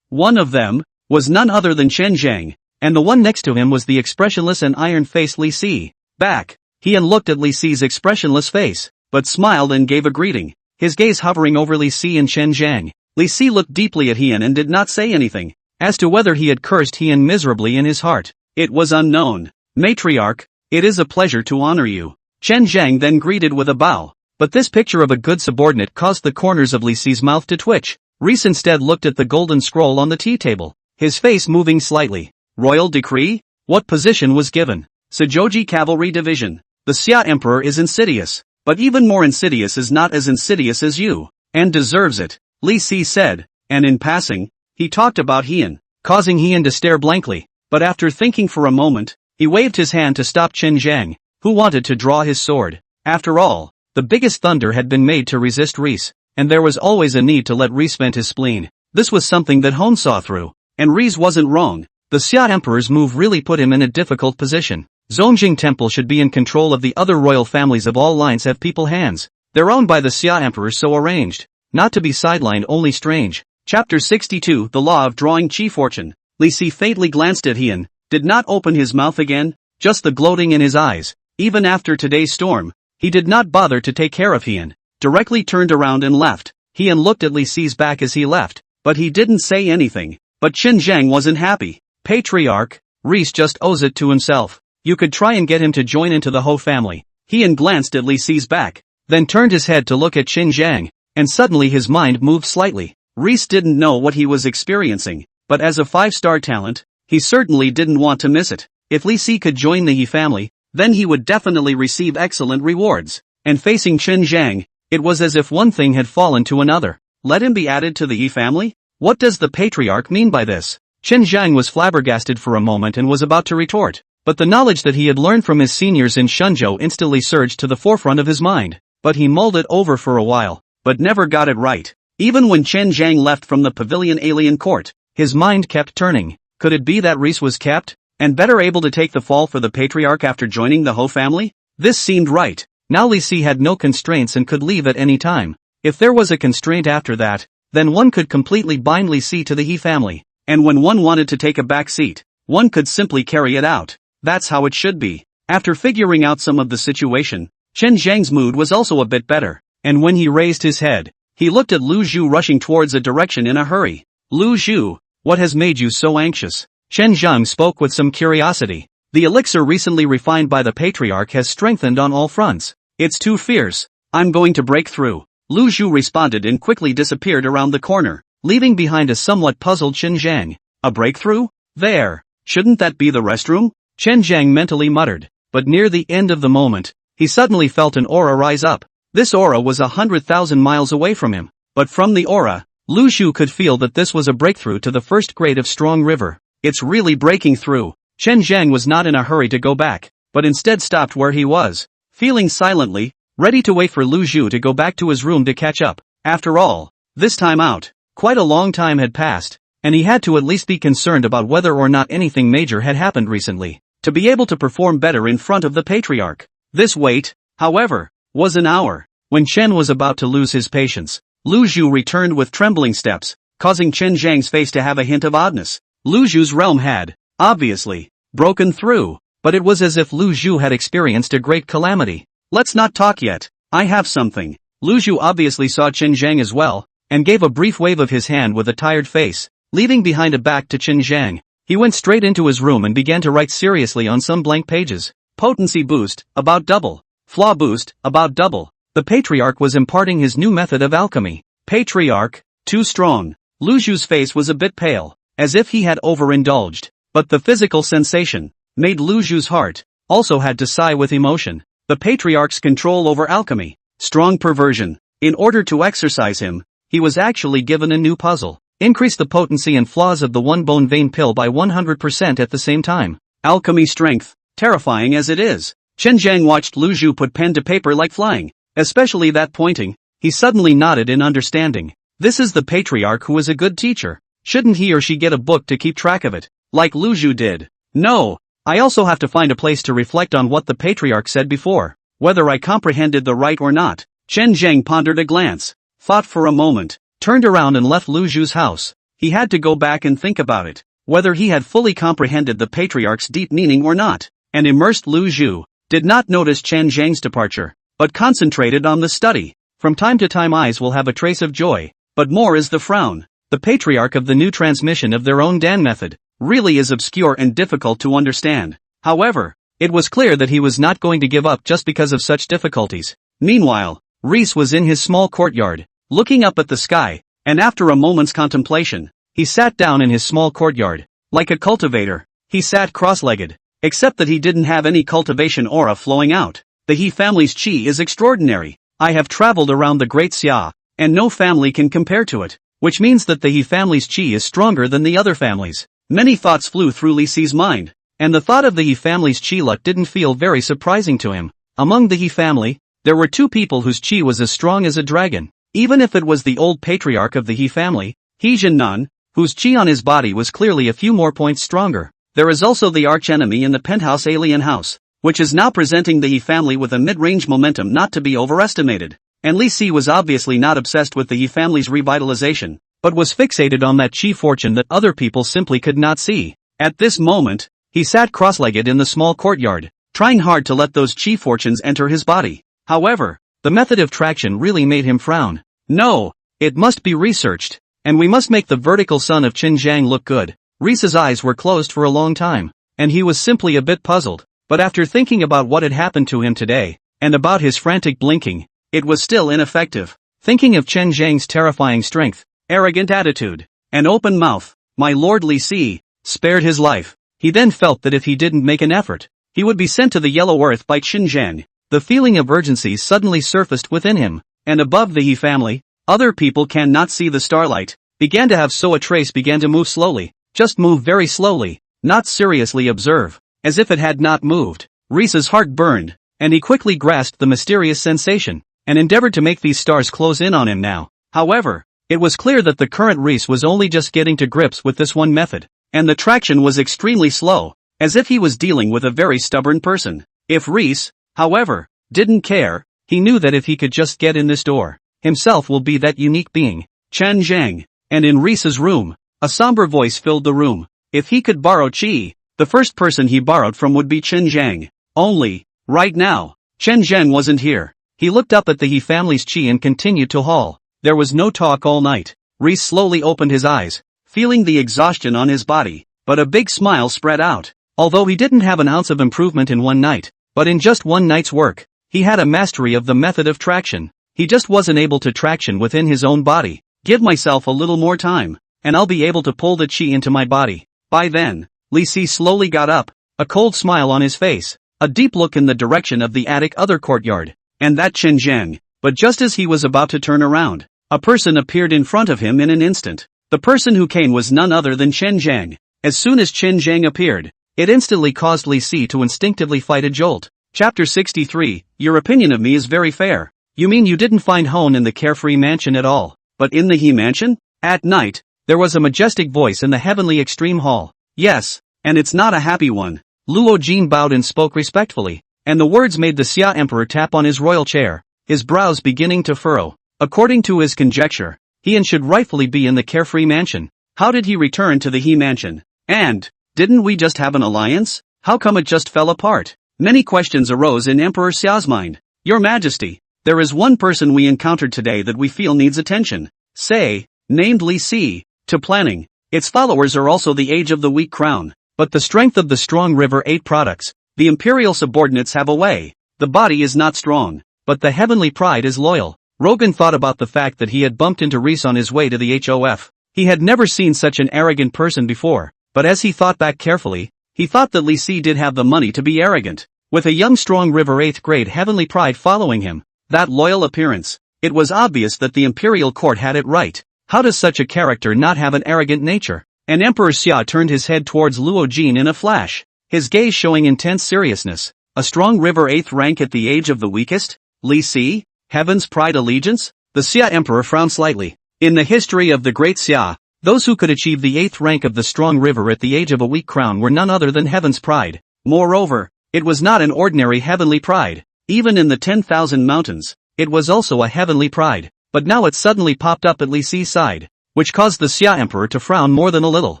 One of them was none other than Chen Zhang, and the one next to him was the expressionless and iron-faced Li Si. Back, Heian looked at Li Si's expressionless face, but smiled and gave a greeting, his gaze hovering over Li Si and Chen Zhang. Li Si looked deeply at Heian and did not say anything. As to whether he had cursed Heian miserably in his heart, it was unknown. Matriarch, it is a pleasure to honor you. Chen Zhang then greeted with a bow, but this picture of a good subordinate caused the corners of Li Si's mouth to twitch. Reese instead looked at the golden scroll on the tea table, his face moving slightly. Royal decree? What position was given? Sajoji Cavalry Division. The Xia Emperor is insidious, but even more insidious is not as insidious as you, and deserves it, Li Si said, and in passing, he talked about Heian, causing Heian to stare blankly, but after thinking for a moment, he waved his hand to stop Chen Zhang, who wanted to draw his sword. After all, the biggest thunder had been made to resist Reese, and there was always a need to let Reese vent his spleen. This was something that Hone saw through, and Reese wasn't wrong. The Xia Emperor's move really put him in a difficult position. Zongjing Temple should be in control of the other royal families of all lines have people hands. They're owned by the Xia Emperor, so arranged. Not to be sidelined, only strange. Chapter 62 The Law of Drawing Chi Fortune. Li Si faintly glanced at Heian, did not open his mouth again, just the gloating in his eyes. Even after today's storm, he did not bother to take care of Heian, directly turned around and left. Heian looked at Li Si's back as he left, but he didn't say anything. But Qin Zhang wasn't happy. Patriarch, Reese just owes it to himself. You could try and get him to join into the Ho family. He glanced at Li Si's back, then turned his head to look at Qin Zhang, and suddenly his mind moved slightly. Reese didn't know what he was experiencing, but as a 5-star talent, he certainly didn't want to miss it. If Li Si could join the He family, then he would definitely receive excellent rewards. And facing Qin Zhang, it was as if one thing had fallen to another. Let him be added to the He family? What does the patriarch mean by this? Qin Zhang was flabbergasted for a moment and was about to retort, but the knowledge that he had learned from his seniors in Shenzhou instantly surged to the forefront of his mind. But he mulled it over for a while, but never got it right. Even when Qin Zhang left from the pavilion alien court, his mind kept turning. Could it be that Reese was kept, and better able to take the fall for the patriarch after joining the Ho family? This seemed right. Now Li Si had no constraints and could leave at any time. If there was a constraint after that, then one could completely bind Li Si to the He family. And when one wanted to take a back seat, one could simply carry it out. That's how it should be. After figuring out some of the situation, Qin Zhang's mood was also a bit better, and when he raised his head, he looked at Lu Zhu rushing towards a direction in a hurry. Lu Zhu, what has made you so anxious? Qin Zhang spoke with some curiosity. The elixir recently refined by the patriarch has strengthened on all fronts. It's too fierce. I'm going to break through. Lu Zhu responded and quickly disappeared around the corner, leaving behind a somewhat puzzled Qin Zhang. A breakthrough? There. Shouldn't that be the restroom? Qin Zhang mentally muttered, but near the end of the moment, he suddenly felt an aura rise up. This aura was 100,000 miles away from him, but from the aura, Lu Zhu could feel that this was a breakthrough to the first grade of Strong River. It's really breaking through. Qin Zhang was not in a hurry to go back, but instead stopped where he was, feeling silently, ready to wait for Lu Zhu to go back to his room to catch up. After all, this time out, quite a long time had passed, and he had to at least be concerned about whether or not anything major had happened recently, to be able to perform better in front of the patriarch. This wait, however, was an hour. When Chen was about to lose his patience, Lu Zhu returned with trembling steps, causing Qin Zhang's face to have a hint of oddness. Lu Zhu's realm had, obviously, broken through, but it was as if Lu Zhu had experienced a great calamity. Let's not talk yet. I have something. Lu Zhu obviously saw Qin Zhang as well, and gave a brief wave of his hand with a tired face, leaving behind a back to Qin Zhang. He went straight into his room and began to write seriously on some blank pages. Potency boost, about double. Flaw boost, about double. The patriarch was imparting his new method of alchemy. Patriarch, too strong. Lu Zhu's face was a bit pale, as if he had overindulged, but the physical sensation made Lu Zhu's heart also had to sigh with emotion. The patriarch's control over alchemy, strong perversion. In order to exercise him, he was actually given a new puzzle. Increase the potency and flaws of the one bone vein pill by 100% at the same time. Alchemy strength, terrifying as it is. Qin Zhang watched Lu Zhu put pen to paper like flying, especially that pointing. He suddenly nodded in understanding. This is the patriarch who is a good teacher. Shouldn't he or she get a book to keep track of it, like Lu Zhu did? No, I also have to find a place to reflect on what the patriarch said before, whether I comprehended the right or not. Qin Zhang pondered a glance, thought for a moment, turned around and left Lu Zhu's house. He had to go back and think about it, whether he had fully comprehended the patriarch's deep meaning or not. And immersed Lu Zhu did not notice Qin Zhang's departure, but concentrated on the study. From time to time eyes will have a trace of joy, but more is the frown. The patriarch of the new transmission of their own Dan method really is obscure and difficult to understand. However, it was clear that he was not going to give up just because of such difficulties. Meanwhile, Reese was in his small courtyard, looking up at the sky, and after a moment's contemplation, he sat down in his small courtyard. Like a cultivator, he sat cross-legged, except that he didn't have any cultivation aura flowing out. The He family's qi is extraordinary. I have traveled around the Great Xia, and no family can compare to it, which means that the He family's qi is stronger than the other families. Many thoughts flew through Li Si's mind, and the thought of the He family's qi luck didn't feel very surprising to him. Among the He family, there were two people whose qi was as strong as a dragon, even if it was the old patriarch of the He family, He Jinnan, whose qi on his body was clearly a few more points stronger. There is also the archenemy in the penthouse alien house, which is now presenting the He family with a mid-range momentum not to be overestimated. And Li Si was obviously not obsessed with the He family's revitalization, but was fixated on that qi fortune that other people simply could not see. At this moment, he sat cross-legged in the small courtyard, trying hard to let those qi fortunes enter his body. However, the method of traction really made him frown. No, it must be researched, and we must make the vertical son of Qin Zhang look good. Reese's eyes were closed for a long time, and he was simply a bit puzzled, But after thinking about what had happened to him today, and about his frantic blinking, it was still ineffective. Thinking of Chen Zhang's terrifying strength, arrogant attitude, and open mouth, my lord Li Si spared his life. He then felt that if he didn't make an effort, he would be sent to the Yellow Earth by Chen Zhang. The feeling of urgency suddenly surfaced within him, and above the He family, other people cannot see the starlight, began to have so a trace began to move slowly, just move very slowly, not seriously observe, as if it had not moved. Reese's heart burned, and he quickly grasped the mysterious sensation, and endeavored to make these stars close in on him now. However, it was clear that the current Reese was only just getting to grips with this one method, and the traction was extremely slow, as if he was dealing with a very stubborn person. If Reese, however, didn't care, he knew that if he could just get in this door, himself will be that unique being, Chen Zhang. And in Reese's room, a somber voice filled the room. If he could borrow qi, the first person he borrowed from would be Chen Zhang. Only, right now, Chen Zhang wasn't here. He looked up at the He family's qi and continued to haul. There was no talk all night. Reese slowly opened his eyes, feeling the exhaustion on his body, but a big smile spread out. Although he didn't have an ounce of improvement in one night, but in just one night's work, he had a mastery of the method of traction. He just wasn't able to traction within his own body. Give myself a little more time, and I'll be able to pull the qi into my body. By then, Li Si slowly got up, a cold smile on his face, a deep look in the direction of the attic other courtyard, and that Chen Zhang. But just as he was about to turn around, a person appeared in front of him in an instant. The person who came was none other than Chen Zhang. As soon as Chen Zhang appeared, it instantly caused Li Si to instinctively fight a jolt. Chapter 63, Your opinion of me is very fair. You mean you didn't find Hone in the carefree mansion at all, but in the He mansion? At night, there was a majestic voice in the heavenly extreme hall. Yes, and it's not a happy one. Luo Jin bowed and spoke respectfully, and the words made the Xia Emperor tap on his royal chair, his brows beginning to furrow. According to his conjecture, Heian should rightfully be in the carefree mansion. How did he return to the He mansion? And, didn't we just have an alliance? How come it just fell apart? Many questions arose in Emperor Xia's mind. Your Majesty, there is one person we encountered today that we feel needs attention. Say, named Li Si, to planning. Its followers are also the age of the weak crown, but the strength of the strong river 8 products. The imperial subordinates have a way. The body is not strong, but the heavenly pride is loyal. Rogan thought about the fact that he had bumped into Reese on his way to the HOF. He had never seen such an arrogant person before, but as he thought back carefully, he thought that Li Si did have the money to be arrogant. With a young strong river 8th grade heavenly pride following him, that loyal appearance, it was obvious that the imperial court had it right. How does such a character not have an arrogant nature? And Emperor Xia turned his head towards Luo Jin in a flash, his gaze showing intense seriousness. A strong river 8th rank at the age of the weakest? Li Si? Heaven's pride allegiance? The Xia Emperor frowned slightly. In the history of the great Xia, those who could achieve the 8th rank of the strong river at the age of a weak crown were none other than heaven's pride. Moreover, it was not an ordinary heavenly pride. Even in the 10,000 mountains, it was also a heavenly pride. But now it suddenly popped up at Li Si's side, which caused the Xia Emperor to frown more than a little.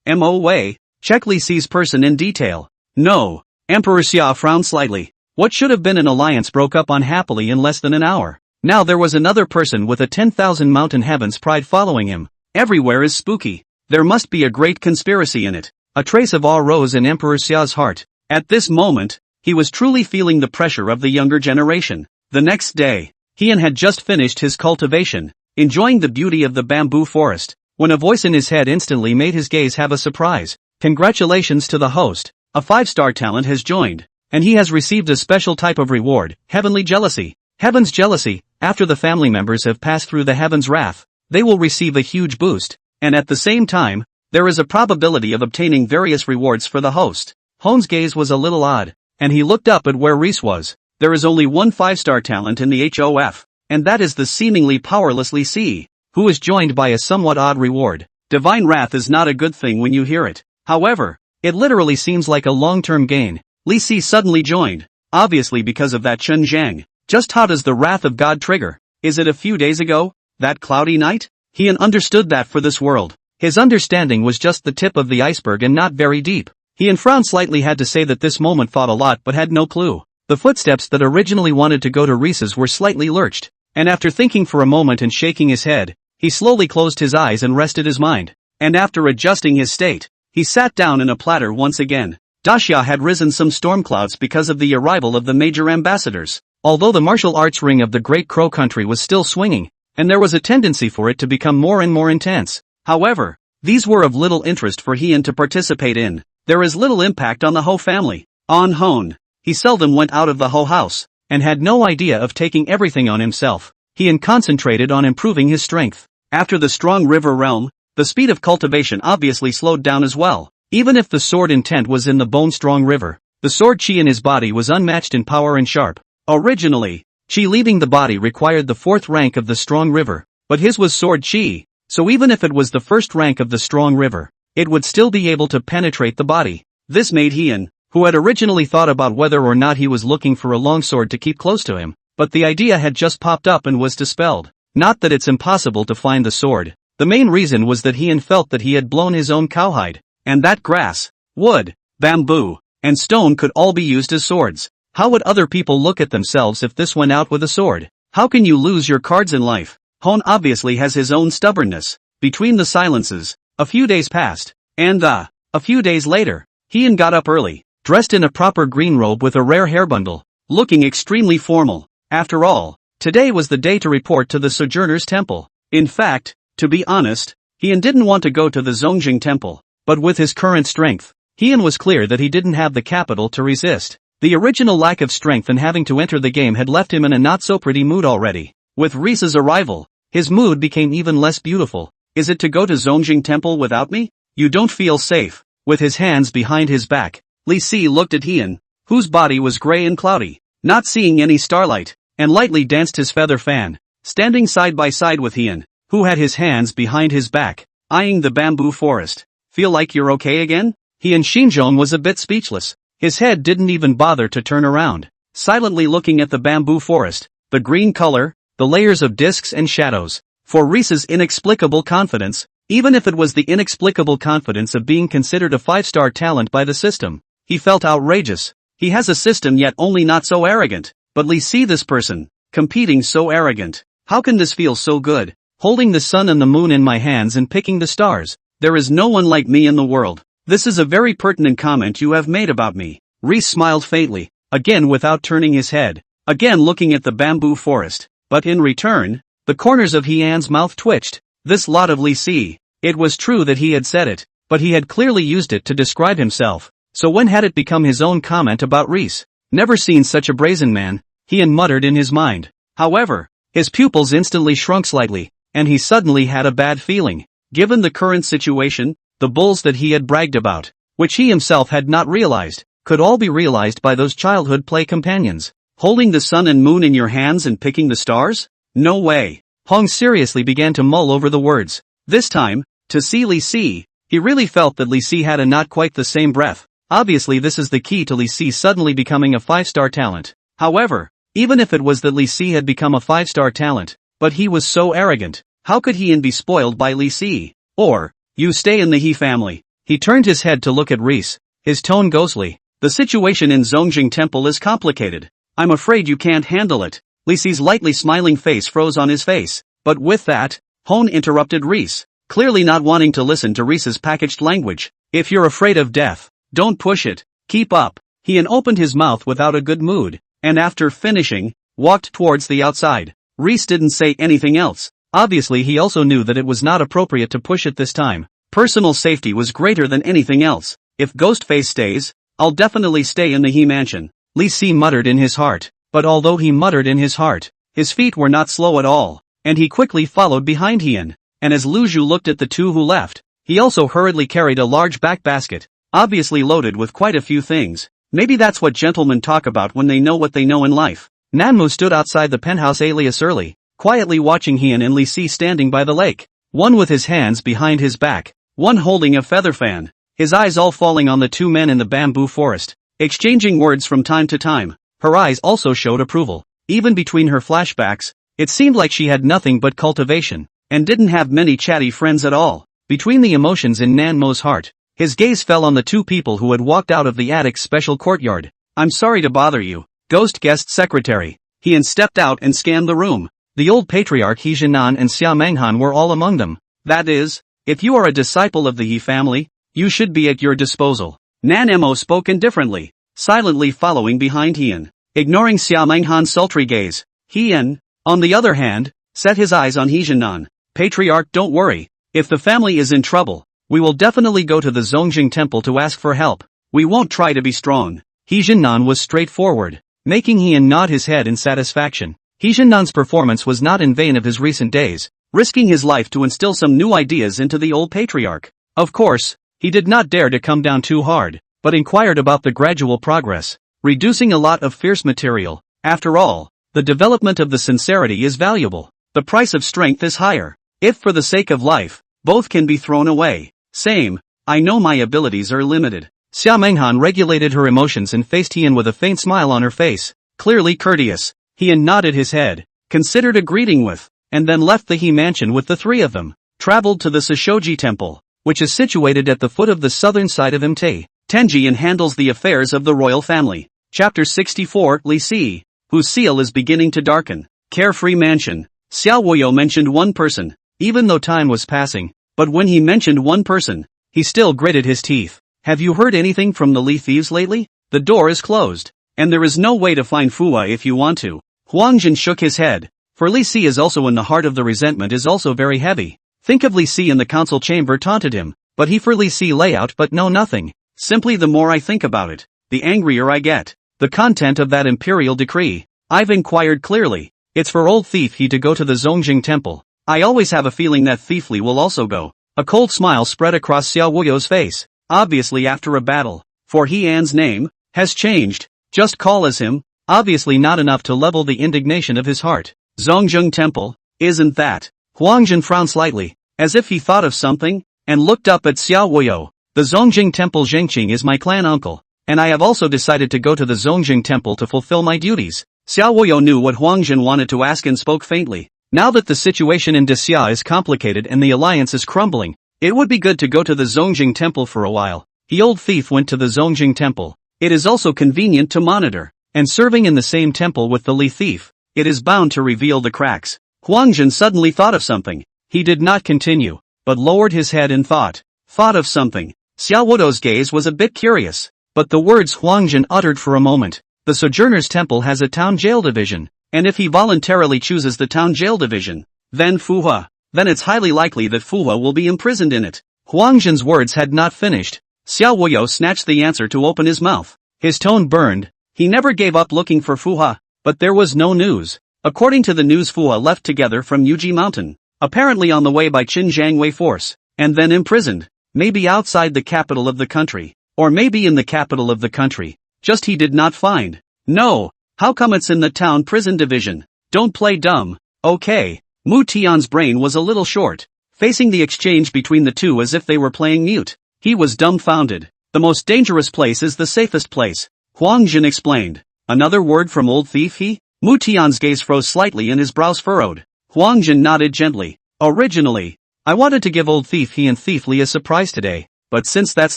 Mo Wei, check Li Si's person in detail. No. Emperor Xia frowned slightly. What should have been an alliance broke up unhappily in less than an hour. Now there was another person with a 10,000 mountain heaven's pride following him. Everywhere is spooky. There must be a great conspiracy in it. A trace of awe rose in Emperor Xia's heart. At this moment, he was truly feeling the pressure of the younger generation. The next day, Heian had just finished his cultivation, enjoying the beauty of the bamboo forest, when a voice in his head instantly made his gaze have a surprise. Congratulations to the host. A 5-star talent has joined, and he has received a special type of reward, heavenly jealousy. Heaven's jealousy. After the family members have passed through the heaven's wrath, they will receive a huge boost, and at the same time, there is a probability of obtaining various rewards for the host. Hone's gaze was a little odd, and he looked up at where Reese was. There is only one 5-star talent in the HOF, and that is the seemingly powerless Li Si, who is joined by a somewhat odd reward. Divine wrath is not a good thing when you hear it. However, it literally seems like a long-term gain. Li Si suddenly joined, obviously because of that Chen Zhang. Just how does the wrath of God trigger? Is it a few days ago? That cloudy night? Heian understood that for this world. His understanding was just the tip of the iceberg and not very deep. Heian frowned slightly, had to say that this moment thought a lot but had no clue. The footsteps that originally wanted to go to Reese's were slightly lurched, and after thinking for a moment and shaking his head, he slowly closed his eyes and rested his mind. And after adjusting his state, he sat down in a platter once again. Daxia had risen some storm clouds because of the arrival of the major ambassadors. Although the martial arts ring of the Great Crow country was still swinging, and there was a tendency for it to become more and more intense. However, these were of little interest for Hien to participate in. There is little impact on the Ho family. On Hon, he seldom went out of the Ho house, and had no idea of taking everything on himself. Hien concentrated on improving his strength. After the strong river realm, the speed of cultivation obviously slowed down as well. Even if the sword intent was in the bone-strong river, the sword chi in his body was unmatched in power and sharp. Originally, chi leaving the body required the 4th rank of the strong river, but his was sword chi, so even if it was the 1st rank of the strong river, it would still be able to penetrate the body. This made Hien, who had originally thought about whether or not he was looking for a longsword to keep close to him, but the idea had just popped up and was dispelled. Not that it's impossible to find the sword. The main reason was that Hien felt that he had blown his own cowhide, and that grass, wood, bamboo, and stone could all be used as swords. How would other people look at themselves if this went out with a sword? How can you lose your cards in life? Hon obviously has his own stubbornness. Between the silences, a few days passed, and a few days later, Hien got up early, dressed in a proper green robe with a rare hair bundle, looking extremely formal. After all, today was the day to report to the Sojourner's Temple. In fact, to be honest, Hien didn't want to go to the Zongjing Temple. But with his current strength, Hien was clear that he didn't have the capital to resist. The original lack of strength and having to enter the game had left him in a not-so-pretty mood already. With Risa's arrival, his mood became even less beautiful. Is it to go to Zongjing Temple without me? You don't feel safe. With his hands behind his back, Li Si looked at Hien, whose body was gray and cloudy, not seeing any starlight, and lightly danced his feather fan, standing side by side with Hien, who had his hands behind his back, eyeing the bamboo forest. Feel like you're okay again? Hien Xinzhong was a bit speechless. His head didn't even bother to turn around, silently looking at the bamboo forest, the green color, the layers of discs and shadows. For Risa's inexplicable confidence, even if it was the inexplicable confidence of being considered a 5-star talent by the system, he felt outrageous. He has a system yet only not so arrogant. But Li See this person, competing so arrogant. How can this feel so good? Holding the sun and the moon in my hands and picking the stars. There is no one like me in the world. This is a very pertinent comment you have made about me. Reese smiled faintly, again without turning his head, again looking at the bamboo forest. But in return, the corners of Hien's mouth twitched. This lot of Li Si. It was true that he had said it, but he had clearly used it to describe himself. So when had it become his own comment about Reese? Never seen such a brazen man, Hien muttered in his mind. However, his pupils instantly shrunk slightly, and he suddenly had a bad feeling. Given the current situation, the bulls that he had bragged about, which he himself had not realized, could all be realized by those childhood play companions. Holding the sun and moon in your hands and picking the stars? No way. Hong seriously began to mull over the words. This time, to see Li Si, he really felt that Li Si had a not quite the same breath. Obviously this is the key to Li Si suddenly becoming a 5-star talent. However, even if it was that Li Si had become a 5-star talent, but he was so arrogant, how could Hien be spoiled by Li Si? Or, you stay in the He family. He turned his head to look at Reese, his tone ghostly. The situation in Zongjing Temple is complicated. I'm afraid you can't handle it. Li Si's lightly smiling face froze on his face. But with that, Hone interrupted Reese, clearly not wanting to listen to Reese's packaged language. If you're afraid of death, don't push it. Keep up. Hien opened his mouth without a good mood, and after finishing, walked towards the outside. Reese didn't say anything else. Obviously he also knew that it was not appropriate to push it this time. Personal safety was greater than anything else. If Ghostface stays, I'll definitely stay in the He mansion. Li Si muttered in his heart. But although he muttered in his heart, his feet were not slow at all, and he quickly followed behind Hien. And as Lu Zhu looked at the two who left, he also hurriedly carried a large back basket, obviously loaded with quite a few things. Maybe that's what gentlemen talk about when they know what they know in life. Nanmu stood outside the penthouse alias early, quietly watching Hien and Li Si standing by the lake, one with his hands behind his back, one holding a feather fan, his eyes all falling on the two men in the bamboo forest, exchanging words from time to time. Her eyes also showed approval. Even between her flashbacks, it seemed like she had nothing but cultivation, and didn't have many chatty friends at all. Between the emotions in Nanmo's heart, his gaze fell on the two people who had walked out of the attic's special courtyard. I'm sorry to bother you, Ghost Guest Secretary. Hien stepped out and scanned the room. The old patriarch He Jinan and Xia Menghan were all among them. That is, if you are a disciple of the He family, you should be at your disposal. Nan Mo spoke indifferently, silently following behind Hien. Ignoring Xiao Menghan's sultry gaze, Hien, on the other hand, set his eyes on He Jianan. Patriarch, don't worry. If the family is in trouble, we will definitely go to the Zongjing temple to ask for help. We won't try to be strong. He Jianan was straightforward, making Hien nod his head in satisfaction. He Jianan's performance was not in vain of his recent days, risking his life to instill some new ideas into the old patriarch. Of course, he did not dare to come down too hard, but inquired about the gradual progress, reducing a lot of fierce material. After all, the development of the sincerity is valuable. The price of strength is higher. If for the sake of life, both can be thrown away. Same, I know my abilities are limited. Xiao Menghan regulated her emotions and faced Hien with a faint smile on her face, clearly courteous. Hien nodded his head, considered a greeting with, and then left the He mansion with the three of them, traveled to the Sishoji temple, which is situated at the foot of the southern side of Mte. Tenji and handles the affairs of the royal family. Chapter 64, Li Si, whose seal is beginning to darken. Carefree mansion. Xiao Wuyo mentioned one person, even though time was passing, but when he mentioned one person, he still gritted his teeth. Have you heard anything from the Li thieves lately? The door is closed, and there is no way to find Fuwa if you want to. Huangjin shook his head, for Li Si is also in the heart of the resentment is also very heavy. Think of Li Si in the council chamber taunted him, but he for Li Si layout but no nothing. Simply the more I think about it, the angrier I get. The content of that imperial decree, I've inquired clearly. It's for old thief He to go to the Zongjing temple. I always have a feeling that Thief Li will also go. A cold smile spread across Xiao Wuyo's face, obviously after a battle, for He An's name has changed. Just call as him, obviously not enough to level the indignation of his heart. Zongjing temple, isn't that? Huangjin frowned slightly, as if he thought of something, and looked up at Xiao Wuyo. The Zongjing temple Zhengqing is my clan uncle, and I have also decided to go to the Zongjing temple to fulfill my duties. Xiao Wuyo knew what Huangjin wanted to ask and spoke faintly. Now that the situation in Xia is complicated and the alliance is crumbling, it would be good to go to the Zongjing temple for a while. The old thief went to the Zongjing temple. It is also convenient to monitor, and serving in the same temple with the Li thief, it is bound to reveal the cracks. Huangjin suddenly thought of something. He did not continue, but lowered his head in thought. Thought of something. Xiao Wuyo's gaze was a bit curious, but the words Huangjin uttered for a moment. The Sojourner's Temple has a town jail division, and if he voluntarily chooses the town jail division, then it's highly likely that Fuhua will be imprisoned in it. Huangjin's words had not finished. Xiao Wuyo snatched the answer to open his mouth. His tone burned. He never gave up looking for Fuhua, but there was no news. According to the news, Fuhua left together from Yuji Mountain, apparently on the way by Qinjiang Wei force, and then imprisoned. Maybe outside the capital of the country, or maybe in the capital of the country. Just he did not find. No, how come it's in the town prison division? Don't play dumb. Okay. Mu Tian's brain was a little short, facing the exchange between the two as if they were playing mute. He was dumbfounded. The most dangerous place is the safest place, Huangjin explained. Another word from old thief he? Mu Tian's gaze froze slightly and his brows furrowed. Huangjin nodded gently. Originally, I wanted to give old thief he and Thief Li a surprise today, but since that's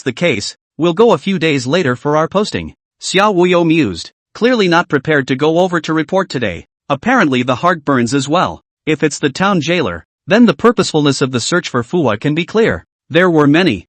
the case, we'll go a few days later for our posting. Xiao Wuyo mused, clearly not prepared to go over to report today. Apparently the heart burns as well. If it's the town jailer, then the purposefulness of the search for Fuwa can be clear. There were many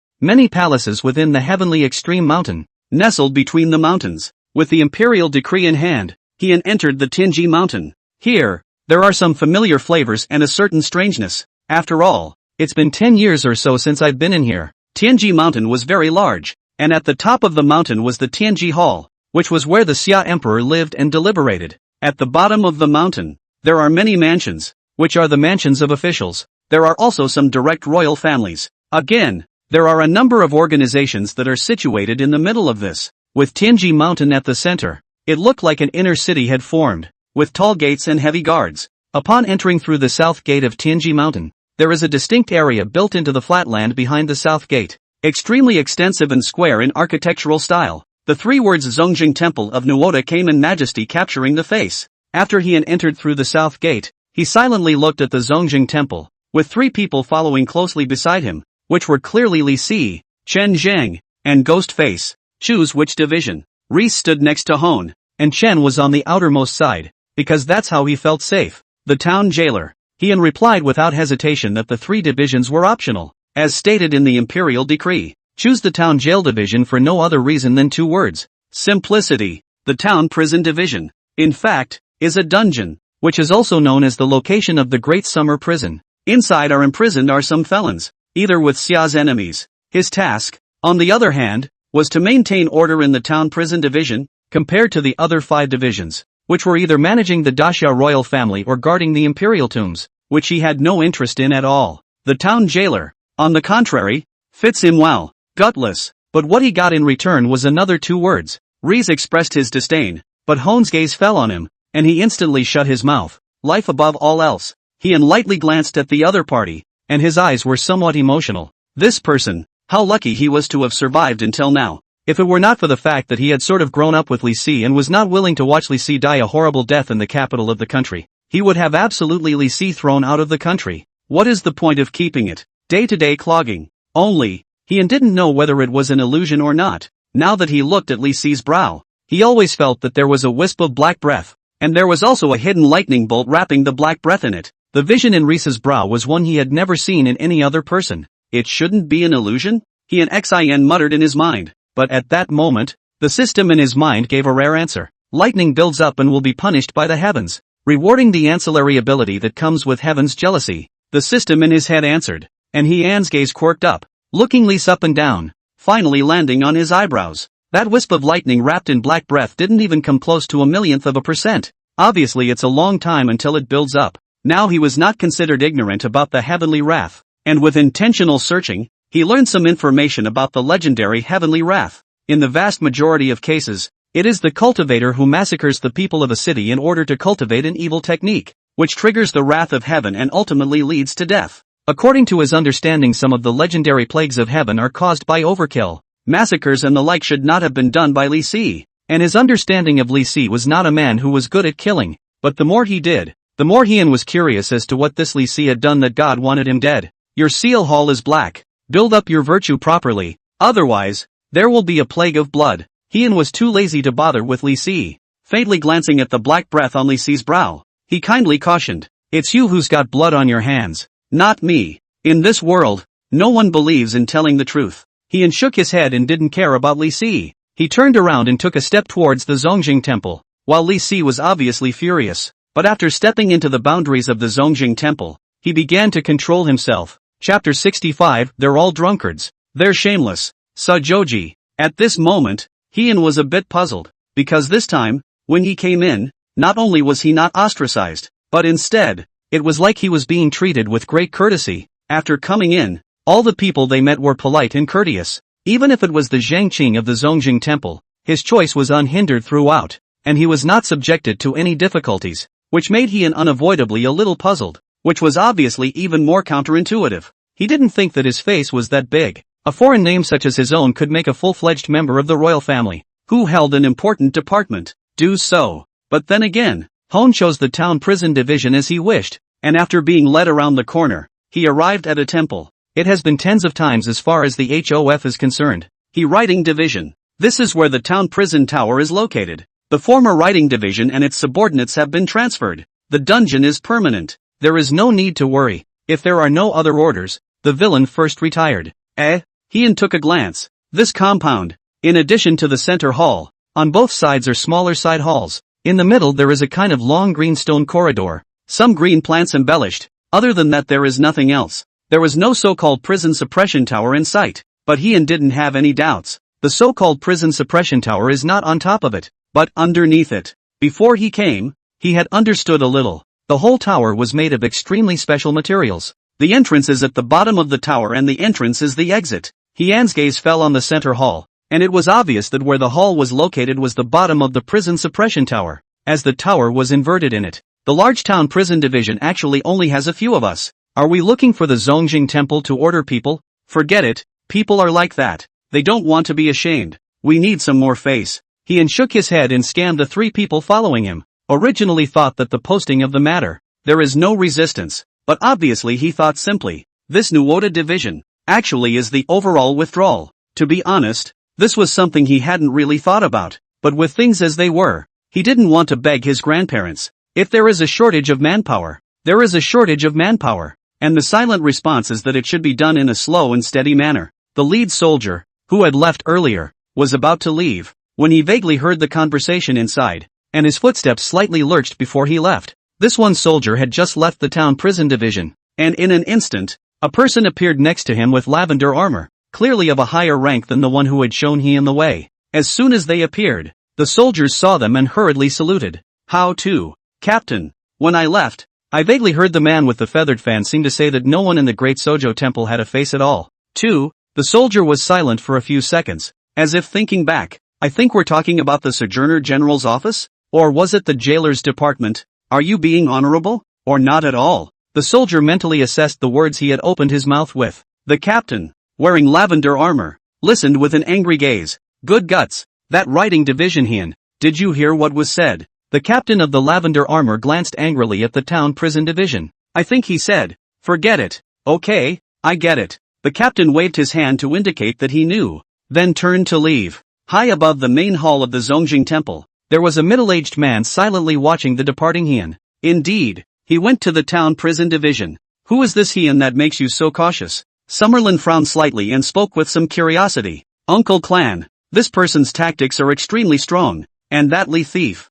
palaces within the heavenly extreme mountain, nestled between the mountains. With the imperial decree in hand, he entered the Tianji mountain. Here, there are some familiar flavors and a certain strangeness. After all, it's been 10 years or so since I've been in here. Tianji mountain was very large, and at the top of the mountain was the Tianji Hall, which was where the Xia Emperor lived and deliberated. At the bottom of the mountain, there are many mansions, which are the mansions of officials. There are also some direct royal families. Again, there are a number of organizations that are situated in the middle of this. With Tianji mountain at the center, it looked like an inner city had formed, with tall gates and heavy guards. Upon entering through the south gate of Tianji mountain, there is a distinct area built into the flatland behind the south gate. Extremely extensive and square in architectural style. The three words Zongjing Temple of Nuoda came in majesty capturing the face. After he had entered through the south gate, he silently looked at the Zongjing Temple, with three people following closely beside him, which were clearly Li Si, Chen Zheng, and Ghost Face. Choose which division. Reese stood next to Hone, and Chen was on the outermost side, because that's how he felt safe. The town jailer. He replied without hesitation that the three divisions were optional. As stated in the imperial decree, Choose the town jail division for no other reason than 2 words. Simplicity. The town prison division, in fact, is a dungeon, which is also known as the location of the Great Summer Prison. Inside are imprisoned some felons, either with Xia's enemies. His task, on the other hand, was to maintain order in the town prison division, compared to the other 5 divisions, which were either managing the Daxia royal family or guarding the imperial tombs, which he had no interest in at all. The town jailer, on the contrary, fits him well. Gutless. But what he got in return was another 2 words. Reese expressed his disdain, but Hohn's gaze fell on him, and he instantly shut his mouth. Life above all else. He lightly glanced at the other party, and his eyes were somewhat emotional. This person, how lucky he was to have survived until now. If it were not for the fact that he had sort of grown up with Li Si and was not willing to watch Li Si die a horrible death in the capital of the country, he would have absolutely Li Si thrown out of the country. What is the point of keeping it? Day-to-day clogging. Only, he didn't know whether it was an illusion or not. Now that he looked at Li Si's brow, he always felt that there was a wisp of black breath, and there was also a hidden lightning bolt wrapping the black breath in it. The vision in Reese's brow was one he had never seen in any other person. It shouldn't be an illusion? He and Xin muttered in his mind, but at that moment, the system in his mind gave a rare answer. Lightning builds up and will be punished by the heavens, rewarding the ancillary ability that comes with heaven's jealousy. The system in his head answered, and An's gaze quirked up, looking Lise up and down, finally landing on his eyebrows. That wisp of lightning wrapped in black breath didn't even come close to 1/100,000%. Obviously it's a long time until it builds up. Now he was not considered ignorant about the heavenly wrath, and with intentional searching, he learned some information about the legendary heavenly wrath. In the vast majority of cases, it is the cultivator who massacres the people of a city in order to cultivate an evil technique, which triggers the wrath of heaven and ultimately leads to death. According to his understanding, some of the legendary plagues of heaven are caused by overkill. Massacres and the like should not have been done by Li Si, and his understanding of Li Si was not a man who was good at killing, but the more he did, the more Heian was curious as to what this Li Si had done that God wanted him dead. Your seal hall is black. Build up your virtue properly, otherwise, there will be a plague of blood. Heian was too lazy to bother with Li Si. Faintly glancing at the black breath on Li Si's brow, he kindly cautioned, "It's you who's got blood on your hands, not me. In this world, no one believes in telling the truth." Heian shook his head and didn't care about Li Si. He turned around and took a step towards the Zongjing temple, while Li Si was obviously furious. But after stepping into the boundaries of the Zongjing temple, he began to control himself. Chapter 65, They're all drunkards. They're shameless. Sajoji. At this moment, Heian was a bit puzzled, because this time, when he came in, not only was he not ostracized, but instead, it was like he was being treated with great courtesy. After coming in, all the people they met were polite and courteous. Even if it was the Zhangqing of the Zongjing temple, his choice was unhindered throughout, and he was not subjected to any difficulties, which made Heian unavoidably a little puzzled, which was obviously even more counterintuitive. He didn't think that his face was that big. A foreign name such as his own could make a full-fledged member of the royal family, who held an important department, do so. But then again, Hon chose the town prison division as he wished, and after being led around the corner, he arrived at a temple. It has been tens of times as far as the HOF is concerned. The writing division. This is where the town prison tower is located. The former writing division and its subordinates have been transferred. The dungeon is permanent. There is no need to worry. If there are no other orders, the villain first retired. Heian took a glance. This compound, in addition to the center hall, on both sides are smaller side halls. In the middle there is a kind of long green stone corridor, some green plants embellished. Other than that there is nothing else. There was no so-called prison suppression tower in sight, but Heian didn't have any doubts. The so-called prison suppression tower is not on top of it, but underneath it. Before he came, he had understood a little. The whole tower was made of extremely special materials. The entrance is at the bottom of the tower and the entrance is the exit. Heian's gaze fell on the center hall, and it was obvious that where the hall was located was the bottom of the prison suppression tower, as the tower was inverted in it. The large town prison division actually only has a few of us. Are we looking for the Zongjing temple to order people? Forget it, people are like that. They don't want to be ashamed. We need some more face. Heian shook his head and scanned the 3 people following him. Originally thought that the posting of the matter. There is no resistance, but obviously he thought simply, this Nuoda division, actually is the overall withdrawal. To be honest, this was something he hadn't really thought about, but with things as they were, he didn't want to beg his grandparents. If there is a shortage of manpower, there is a shortage of manpower, and the silent response is that it should be done in a slow and steady manner. The lead soldier, who had left earlier, was about to leave, when he vaguely heard the conversation inside, and his footsteps slightly lurched before he left. This one soldier had just left the town prison division, and in an instant, a person appeared next to him with lavender armor, clearly of a higher rank than the one who had shown him the way. As soon as they appeared, the soldiers saw them and hurriedly saluted. How to? Captain. When I left, I vaguely heard the man with the feathered fan seem to say that no one in the Great Sojo Temple had a face at all. 2. The soldier was silent for a few seconds, as if thinking back. I think we're talking about the Sojourner General's office? Or was it the jailer's department? Are you being honorable? Or not at all? The soldier mentally assessed the words he had opened his mouth with. The captain, wearing lavender armor, listened with an angry gaze. Good guts. That riding division Hien. Did you hear what was said? The captain of the lavender armor glanced angrily at the town prison division. I think he said, forget it. Okay, I get it. The captain waved his hand to indicate that he knew, then turned to leave. High above the main hall of the Zongjing Temple, there was a middle-aged man silently watching the departing Hien. Indeed, he went to the town prison division. Who is this Hien that makes you so cautious? Summerlin frowned slightly and spoke with some curiosity. Uncle Clan, this person's tactics are extremely strong, and that Li thief.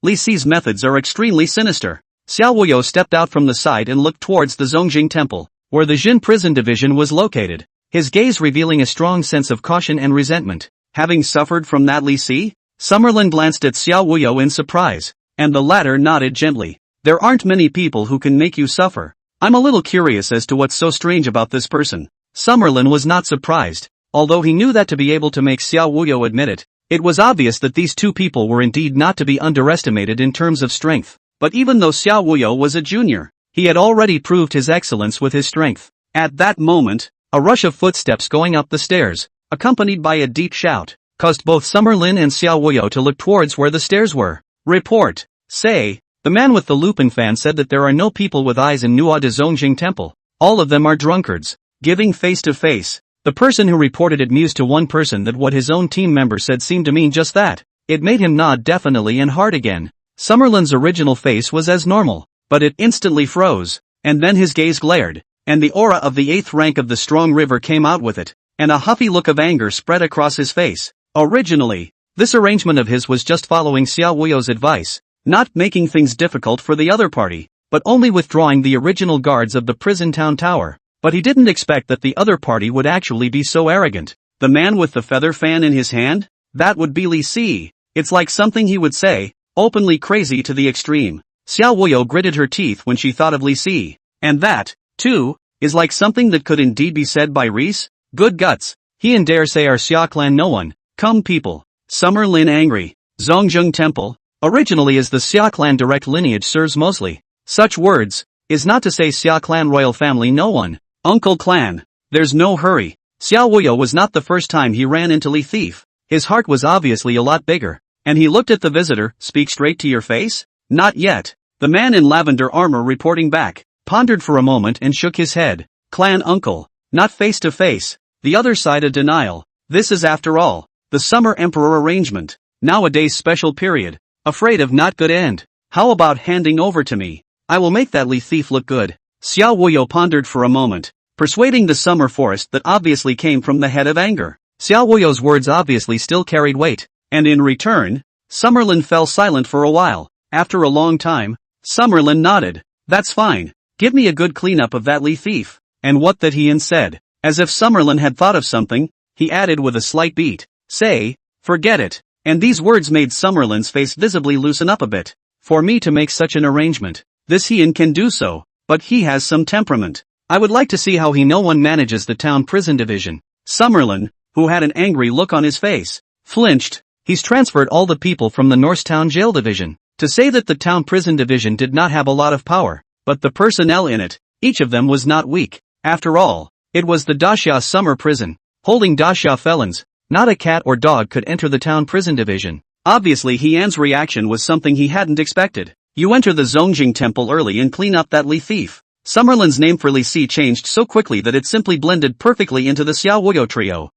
Li Si's methods are extremely sinister. Xiao Wuyo stepped out from the side and looked towards the Zongjing Temple, where the Jin prison division was located, his gaze revealing a strong sense of caution and resentment. Having suffered from that Li Si? Summerlin glanced at Xiao Wuyo in surprise, and the latter nodded gently. There aren't many people who can make you suffer. I'm a little curious as to what's so strange about this person. Summerlin was not surprised, although he knew that to be able to make Xiao Wuyo admit it, it was obvious that these two people were indeed not to be underestimated in terms of strength. But even though Xiao Wuyo was a junior, he had already proved his excellence with his strength. At that moment, a rush of footsteps going up the stairs, accompanied by a deep shout, caused both Summerlin and Xiao Wuyo to look towards where the stairs were. Report. Say, the man with the Lupin fan said that there are no people with eyes in Nuada Zongjing Temple. All of them are drunkards. Giving face to face. The person who reported it mused to one person that what his own team member said seemed to mean just that. It made him nod definitely and hard again. Summerlin's original face was as normal, but it instantly froze, and then his gaze glared, and the aura of the 8th rank of the strong river came out with it, and a huffy look of anger spread across his face. Originally, this arrangement of his was just following Xiao Wuyo's advice, not making things difficult for the other party, but only withdrawing the original guards of the prison town tower. But he didn't expect that the other party would actually be so arrogant. The man with the feather fan in his hand? That would be Li Si. It's like something he would say, openly crazy to the extreme. Xiao Wuyo gritted her teeth when she thought of Li Si. And that, too, is like something that could indeed be said by Reese? Good guts. He and dare say our Xia clan no one. Come people. Summerlin angry. Zongjing Temple. Originally as the Xia clan direct lineage serves mostly. Such words, is not to say Xia clan royal family no one. Uncle Clan. There's no hurry. Xiao Wuyo was not the first time he ran into Li Thief. His heart was obviously a lot bigger. And he looked at the visitor. Speak straight to your face? Not yet. The man in lavender armor reporting back, pondered for a moment and shook his head. Clan uncle. Not face to face. The other side of denial. This is after all, the summer emperor arrangement. Nowadays special period. Afraid of not good end. How about handing over to me? I will make that Li Thief look good. Xiao Wuyo pondered for a moment, persuading the summer forest that obviously came from the head of anger. Xiao Wuyo's words obviously still carried weight, and in return, Summerlin fell silent for a while. After a long time, Summerlin nodded. That's fine. Give me a good cleanup of that Li Thief. And what that Hien said. As if Summerlin had thought of something, he added with a slight beat. Say, forget it. And these words made Summerlin's face visibly loosen up a bit. For me to make such an arrangement, this Hien can do so. But he has some temperament. I would like to see how no one manages the town prison division. Summerlin, who had an angry look on his face, flinched. He's transferred all the people from the Norristown jail division. To say that the town prison division did not have a lot of power, but the personnel in it, each of them was not weak. After all, it was the Daxia summer prison, holding Daxia felons. Not a cat or dog could enter the town prison division. Obviously Hien's reaction was something he hadn't expected. You enter the Zongjing Temple early and clean up that Li Thief. Summerlin's name for Li Si changed so quickly that it simply blended perfectly into the Xiao Wuyo trio.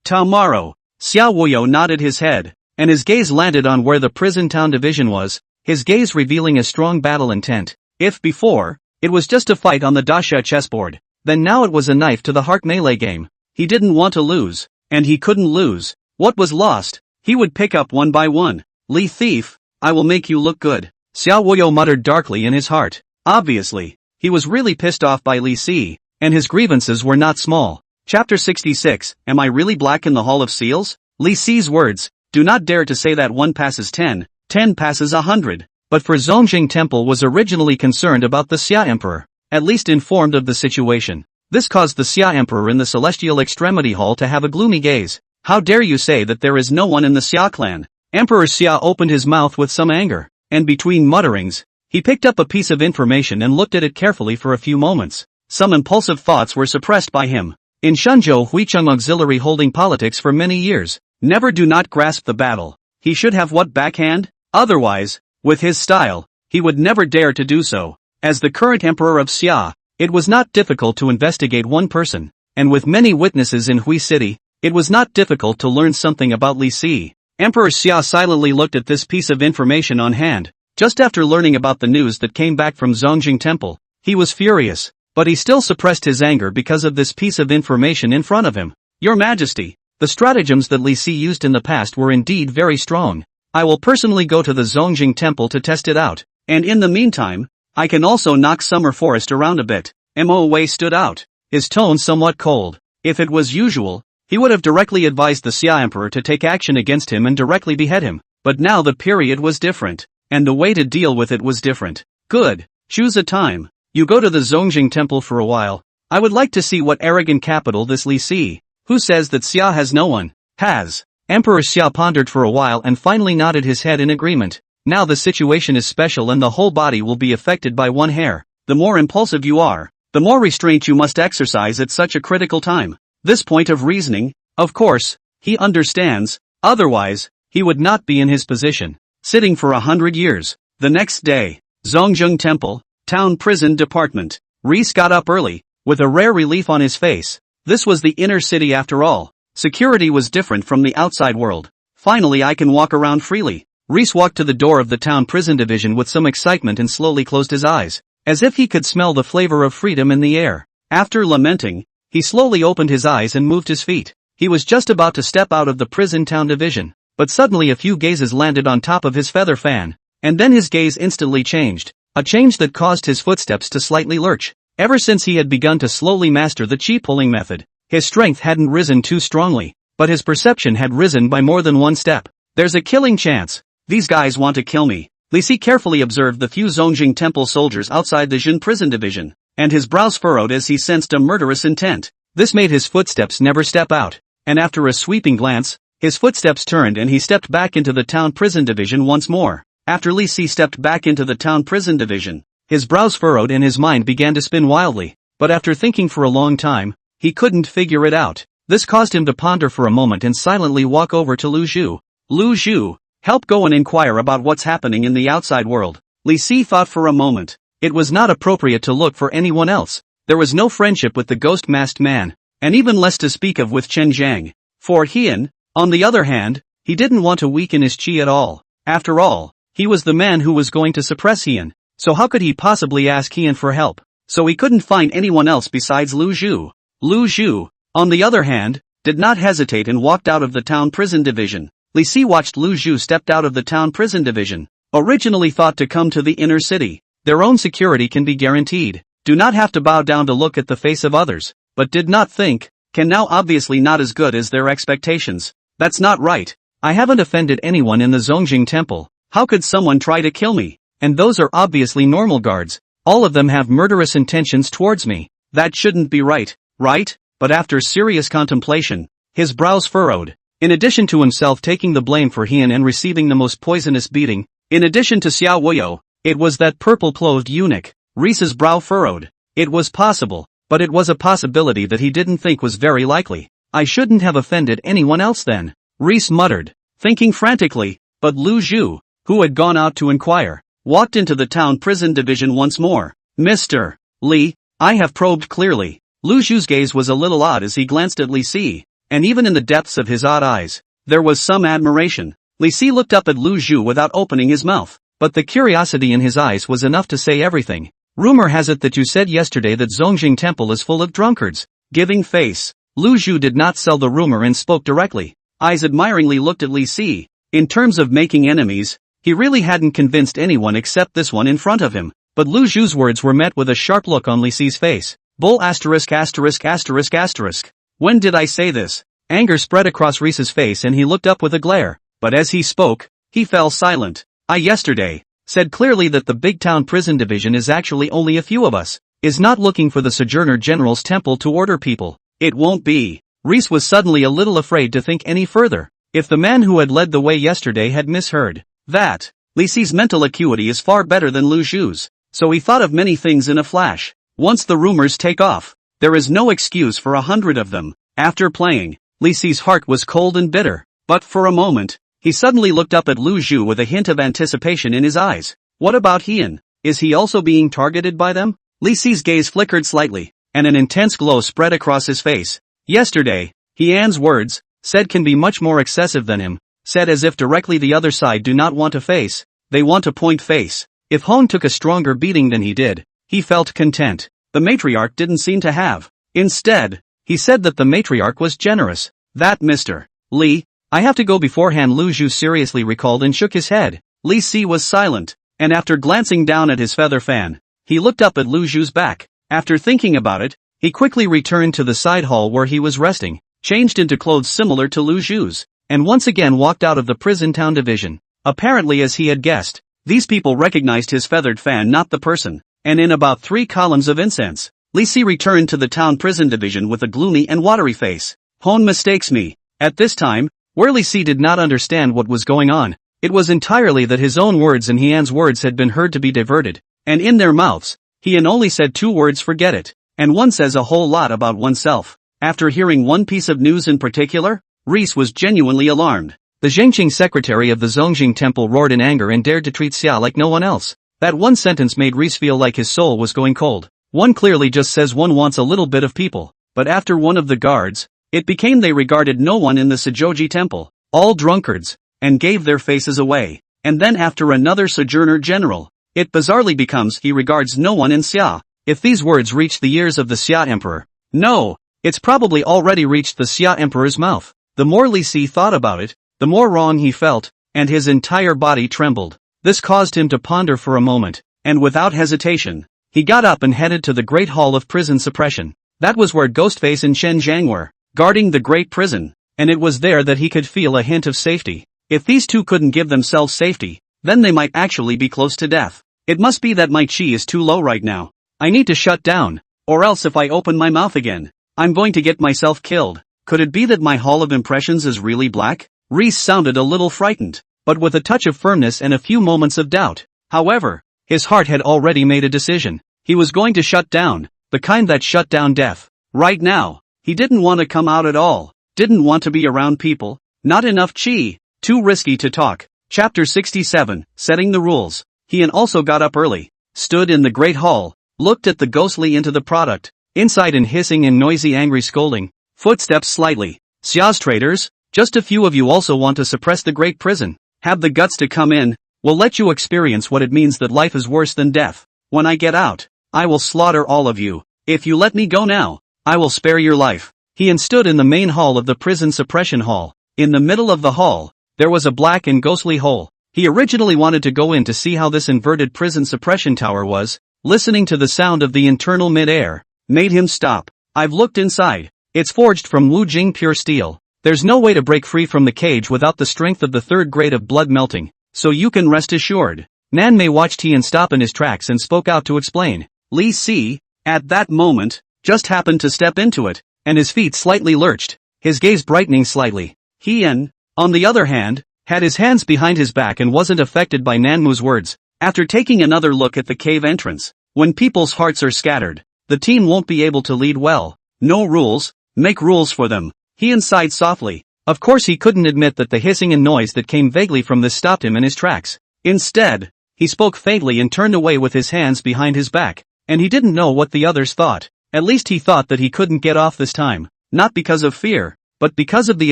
Tomorrow. Xiao Wuyo nodded his head, and his gaze landed on where the prison town division was, his gaze revealing a strong battle intent. If before, it was just a fight on the Daxia chessboard, then now it was a knife to the heart melee game. He didn't want to lose. and he couldn't lose. What was lost, he would pick up one by one. Li thief, I will make you look good, Xiao Wuyo muttered darkly in his heart. Obviously, he was really pissed off by Li Si, and his grievances were not small. Chapter 66, Am I really black in the Hall of Seals? Li Si's words, do not dare to say that 1 passes 10, 10 passes 100. But for Zongjing Temple was originally concerned about the Xia Emperor, at least informed of the situation. This caused the Xia Emperor in the Celestial Extremity Hall to have a gloomy gaze. How dare you say that there is no one in the Xia clan? Emperor Xia opened his mouth with some anger, and between mutterings, he picked up a piece of information and looked at it carefully for a few moments. Some impulsive thoughts were suppressed by him. In Shenzhou Huicheng Auxiliary holding politics for many years, never do not grasp the battle. He should have what backhand? Otherwise, with his style, he would never dare to do so. As the current emperor of Xia, it was not difficult to investigate one person, and with many witnesses in Hui City, it was not difficult to learn something about Li Si. Emperor Xia silently looked at this piece of information on hand. Just after learning about the news that came back from Zongjing Temple, he was furious, but he still suppressed his anger because of this piece of information in front of him. Your Majesty, the stratagems that Li Si used in the past were indeed very strong. I will personally go to the Zongjing Temple to test it out, and in the meantime, I can also knock Summer Forest around a bit. Mo Wei stood out, his tone somewhat cold. If it was usual, he would have directly advised the Xia Emperor to take action against him and directly behead him, but now the period was different, and the way to deal with it was different. Good, choose a time. You go to the Zongjing Temple for a while. I would like to see what arrogant capital this Li Si, who says that Xia has no one, has. Emperor Xia pondered for a while and finally nodded his head in agreement. Now the situation is special and the whole body will be affected by one hair. The more impulsive you are, the more restraint you must exercise at such a critical time. This point of reasoning, of course, he understands, otherwise, he would not be in his position, sitting for 100 years. The next day, Zongjing Temple, Town Prison Department. Reese got up early, with a rare relief on his face. This was the inner city after all. Security was different from the outside world. Finally I can walk around freely. Reese walked to the door of the town prison division with some excitement and slowly closed his eyes, as if he could smell the flavor of freedom in the air. After lamenting, he slowly opened his eyes and moved his feet. He was just about to step out of the prison town division, but suddenly a few gazes landed on top of his feather fan, and then his gaze instantly changed, a change that caused his footsteps to slightly lurch. Ever since he had begun to slowly master the chi pulling method, his strength hadn't risen too strongly, but his perception had risen by more than one step. There's a killing chance. These guys want to kill me. Li Si carefully observed the few Zongjing Temple soldiers outside the Jin prison division, and his brows furrowed as he sensed a murderous intent. This made his footsteps never step out, and after a sweeping glance, his footsteps turned and he stepped back into the town prison division once more. After Li Si stepped back into the town prison division, his brows furrowed and his mind began to spin wildly, but after thinking for a long time, he couldn't figure it out. This caused him to ponder for a moment and silently walk over to Lu Zhu. Lu Zhu, help go and inquire about what's happening in the outside world. Li Si thought for a moment. It was not appropriate to look for anyone else. There was no friendship with the ghost-masked man, and even less to speak of with Chen Zhang. For Hien, on the other hand, he didn't want to weaken his chi at all. After all, he was the man who was going to suppress Hien, so how could he possibly ask Hien for help? So he couldn't find anyone else besides Lu Zhu. Lu Zhu, on the other hand, did not hesitate and walked out of the town prison division. Li Si watched Lu Zhu stepped out of the town prison division. Originally thought to come to the inner city, their own security can be guaranteed. Do not have to bow down to look at the face of others, but did not think, can now obviously not as good as their expectations. That's not right. I haven't offended anyone in the Zongjing Temple. How could someone try to kill me? And those are obviously normal guards. All of them have murderous intentions towards me. That shouldn't be right, right? But after serious contemplation, his brows furrowed. In addition to himself taking the blame for Hien and receiving the most poisonous beating, in addition to Xiao Wuyo, it was that purple-clothed eunuch. Reese's brow furrowed. It was possible, but it was a possibility that he didn't think was very likely. I shouldn't have offended anyone else then, Reese muttered, thinking frantically, but Lu Zhu, who had gone out to inquire, walked into the town prison division once more. Mr. Li, I have probed clearly. Lu Zhu's gaze was a little odd as he glanced at Li Si, and even in the depths of his odd eyes, there was some admiration. Li Si looked up at Lu Zhu without opening his mouth, but the curiosity in his eyes was enough to say everything. Rumor has it that you said yesterday that Zongjing Temple is full of drunkards. Giving face. Lu Zhu did not sell the rumor and spoke directly. Eyes admiringly looked at Li Si. In terms of making enemies, he really hadn't convinced anyone except this one in front of him. But Lu Zhu's words were met with a sharp look on Li Si's face. Bull asterisk asterisk asterisk asterisk. When did I say this? Anger spread across Reese's face and he looked up with a glare. But as he spoke, he fell silent. I yesterday said clearly that the big town prison division is actually only a few of us. Is not looking for the Sojourner General's temple to order people. It won't be. Reese was suddenly a little afraid to think any further. If the man who had led the way yesterday had misheard that, Li Si's mental acuity is far better than Lu Zhu's. So he thought of many things in a flash. Once the rumors take off, there is no excuse for 100 of them. After playing, Li Si's heart was cold and bitter. But for a moment, he suddenly looked up at Lu Zhu with a hint of anticipation in his eyes. What about Heian? Is he also being targeted by them? Li Si's gaze flickered slightly, and an intense glow spread across his face. Yesterday, Heian's words, said can be much more excessive than him, said as if directly the other side do not want to face, they want to point face. If Hong took a stronger beating than he did, he felt content. The matriarch didn't seem to have. Instead, he said that the matriarch was generous. That Mr. Li, I have to go beforehand. Lu Zhu seriously recalled and shook his head. Li Si was silent, and after glancing down at his feather fan, he looked up at Lu Zhu's back. After thinking about it, he quickly returned to the side hall where he was resting, changed into clothes similar to Lu Zhu's, and once again walked out of the prison town division. Apparently, as he had guessed, these people recognized his feathered fan, not the person, and in about 3 columns of incense, Li Si returned to the town prison division with a gloomy and watery face. Hon mistakes me. At this time, where Li Si did not understand what was going on, it was entirely that his own words and Heian's words had been heard to be diverted, and in their mouths, Heian only said 2 words, forget it, and one says a whole lot about oneself. After hearing one piece of news in particular, Reese was genuinely alarmed. The Zhengqing secretary of the Zongjing temple roared in anger and dared to treat Xia like no one else. That one sentence made Reese feel like his soul was going cold. One clearly just says one wants a little bit of people, but after one of the guards, it became they regarded no one in the Sojoji temple, all drunkards, and gave their faces away. And then after another Sojourner General, it bizarrely becomes he regards no one in Xia. If these words reach the ears of the Xia Emperor, no, it's probably already reached the Xia Emperor's mouth. The more Li Si thought about it, the more wrong he felt, and his entire body trembled. This caused him to ponder for a moment, and without hesitation, he got up and headed to the Great Hall of Prison Suppression. That was where Ghostface and Shen Zhang were, guarding the Great Prison, and it was there that he could feel a hint of safety. If these two couldn't give themselves safety, then they might actually be close to death. It must be that my chi is too low right now. I need to shut down, or else if I open my mouth again, I'm going to get myself killed. Could it be that my Hall of Impressions is really black? Reese sounded a little frightened, but with a touch of firmness and a few moments of doubt. However, his heart had already made a decision. He was going to shut down, the kind that shut down death. Right now, he didn't want to come out at all, didn't want to be around people, not enough chi, too risky to talk. Chapter 67, Setting the Rules. Heian also got up early, stood in the Great Hall, looked at the ghostly into the product, inside and hissing and noisy angry scolding, footsteps slightly. Xia's traders, just a few of you also want to suppress the Great Prison. Have the guts to come in, we'll let you experience what it means that life is worse than death. When I get out, I will slaughter all of you. If you let me go now, I will spare your life. Heian stood in the main hall of the prison suppression hall. In the middle of the hall, there was a black and ghostly hole. He originally wanted to go in to see how this inverted prison suppression tower was. Listening to the sound of the internal mid-air made him stop. I've looked inside. It's forged from Wu Jing pure steel. There's no way to break free from the cage without the strength of the 3rd grade of blood melting, so you can rest assured. Nan Mei watched Heian stop in his tracks and spoke out to explain. Li Si, at that moment, just happened to step into it, and his feet slightly lurched, his gaze brightening slightly. Heian, on the other hand, had his hands behind his back and wasn't affected by Nanmu's words. After taking another look at the cave entrance, when people's hearts are scattered, the team won't be able to lead well. No rules, make rules for them. Heian sighed softly. Of course he couldn't admit that the hissing and noise that came vaguely from this stopped him in his tracks. Instead, he spoke faintly and turned away with his hands behind his back, and he didn't know what the others thought. At least he thought that he couldn't get off this time, not because of fear, but because of the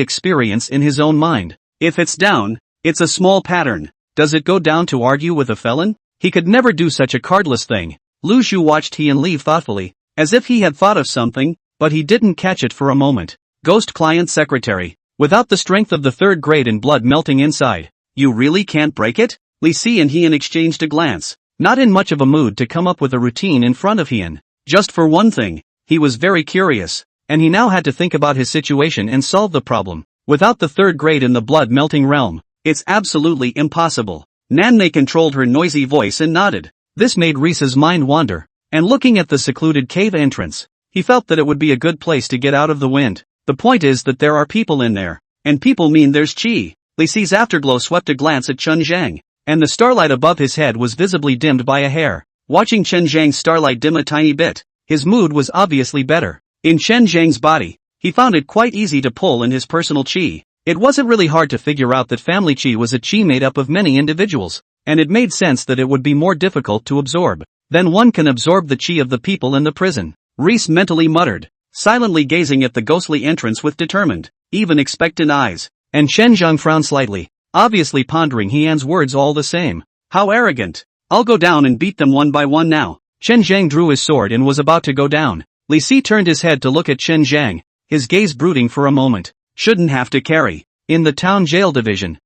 experience in his own mind. If it's down, it's a small pattern. Does it go down to argue with a felon? He could never do such a cardless thing. Lu Xu watched Heian leave thoughtfully, as if he had thought of something, but he didn't catch it for a moment. Ghost client secretary. Without the strength of the third grade and blood melting inside. You really can't break it? Li Si and Hien exchanged a glance, not in much of a mood to come up with a routine in front of Hien. Just for one thing, he was very curious, and he now had to think about his situation and solve the problem. Without the third grade in the blood melting realm, it's absolutely impossible. Nanmei controlled her noisy voice and nodded. This made Risa's mind wander, and looking at the secluded cave entrance, he felt that it would be a good place to get out of the wind. The point is that there are people in there, and people mean there's chi. Li Si's afterglow swept a glance at Chen Zhang, and the starlight above his head was visibly dimmed by a hair. Watching Chen Zhang's starlight dim a tiny bit, his mood was obviously better. In Chen Zhang's body, he found it quite easy to pull in his personal chi. It wasn't really hard to figure out that family chi was a chi made up of many individuals, and it made sense that it would be more difficult to absorb. Then one can absorb the chi of the people in the prison. Reese mentally muttered, silently gazing at the ghostly entrance with determined, even expectant eyes. And Chen Zhang frowned slightly, obviously pondering Hian's words all the same. How arrogant. I'll go down and beat them one by one now. Chen Zhang drew his sword and was about to go down. Li Si turned his head to look at Chen Zhang, his gaze brooding for a moment. Shouldn't have to carry. In the town jail division.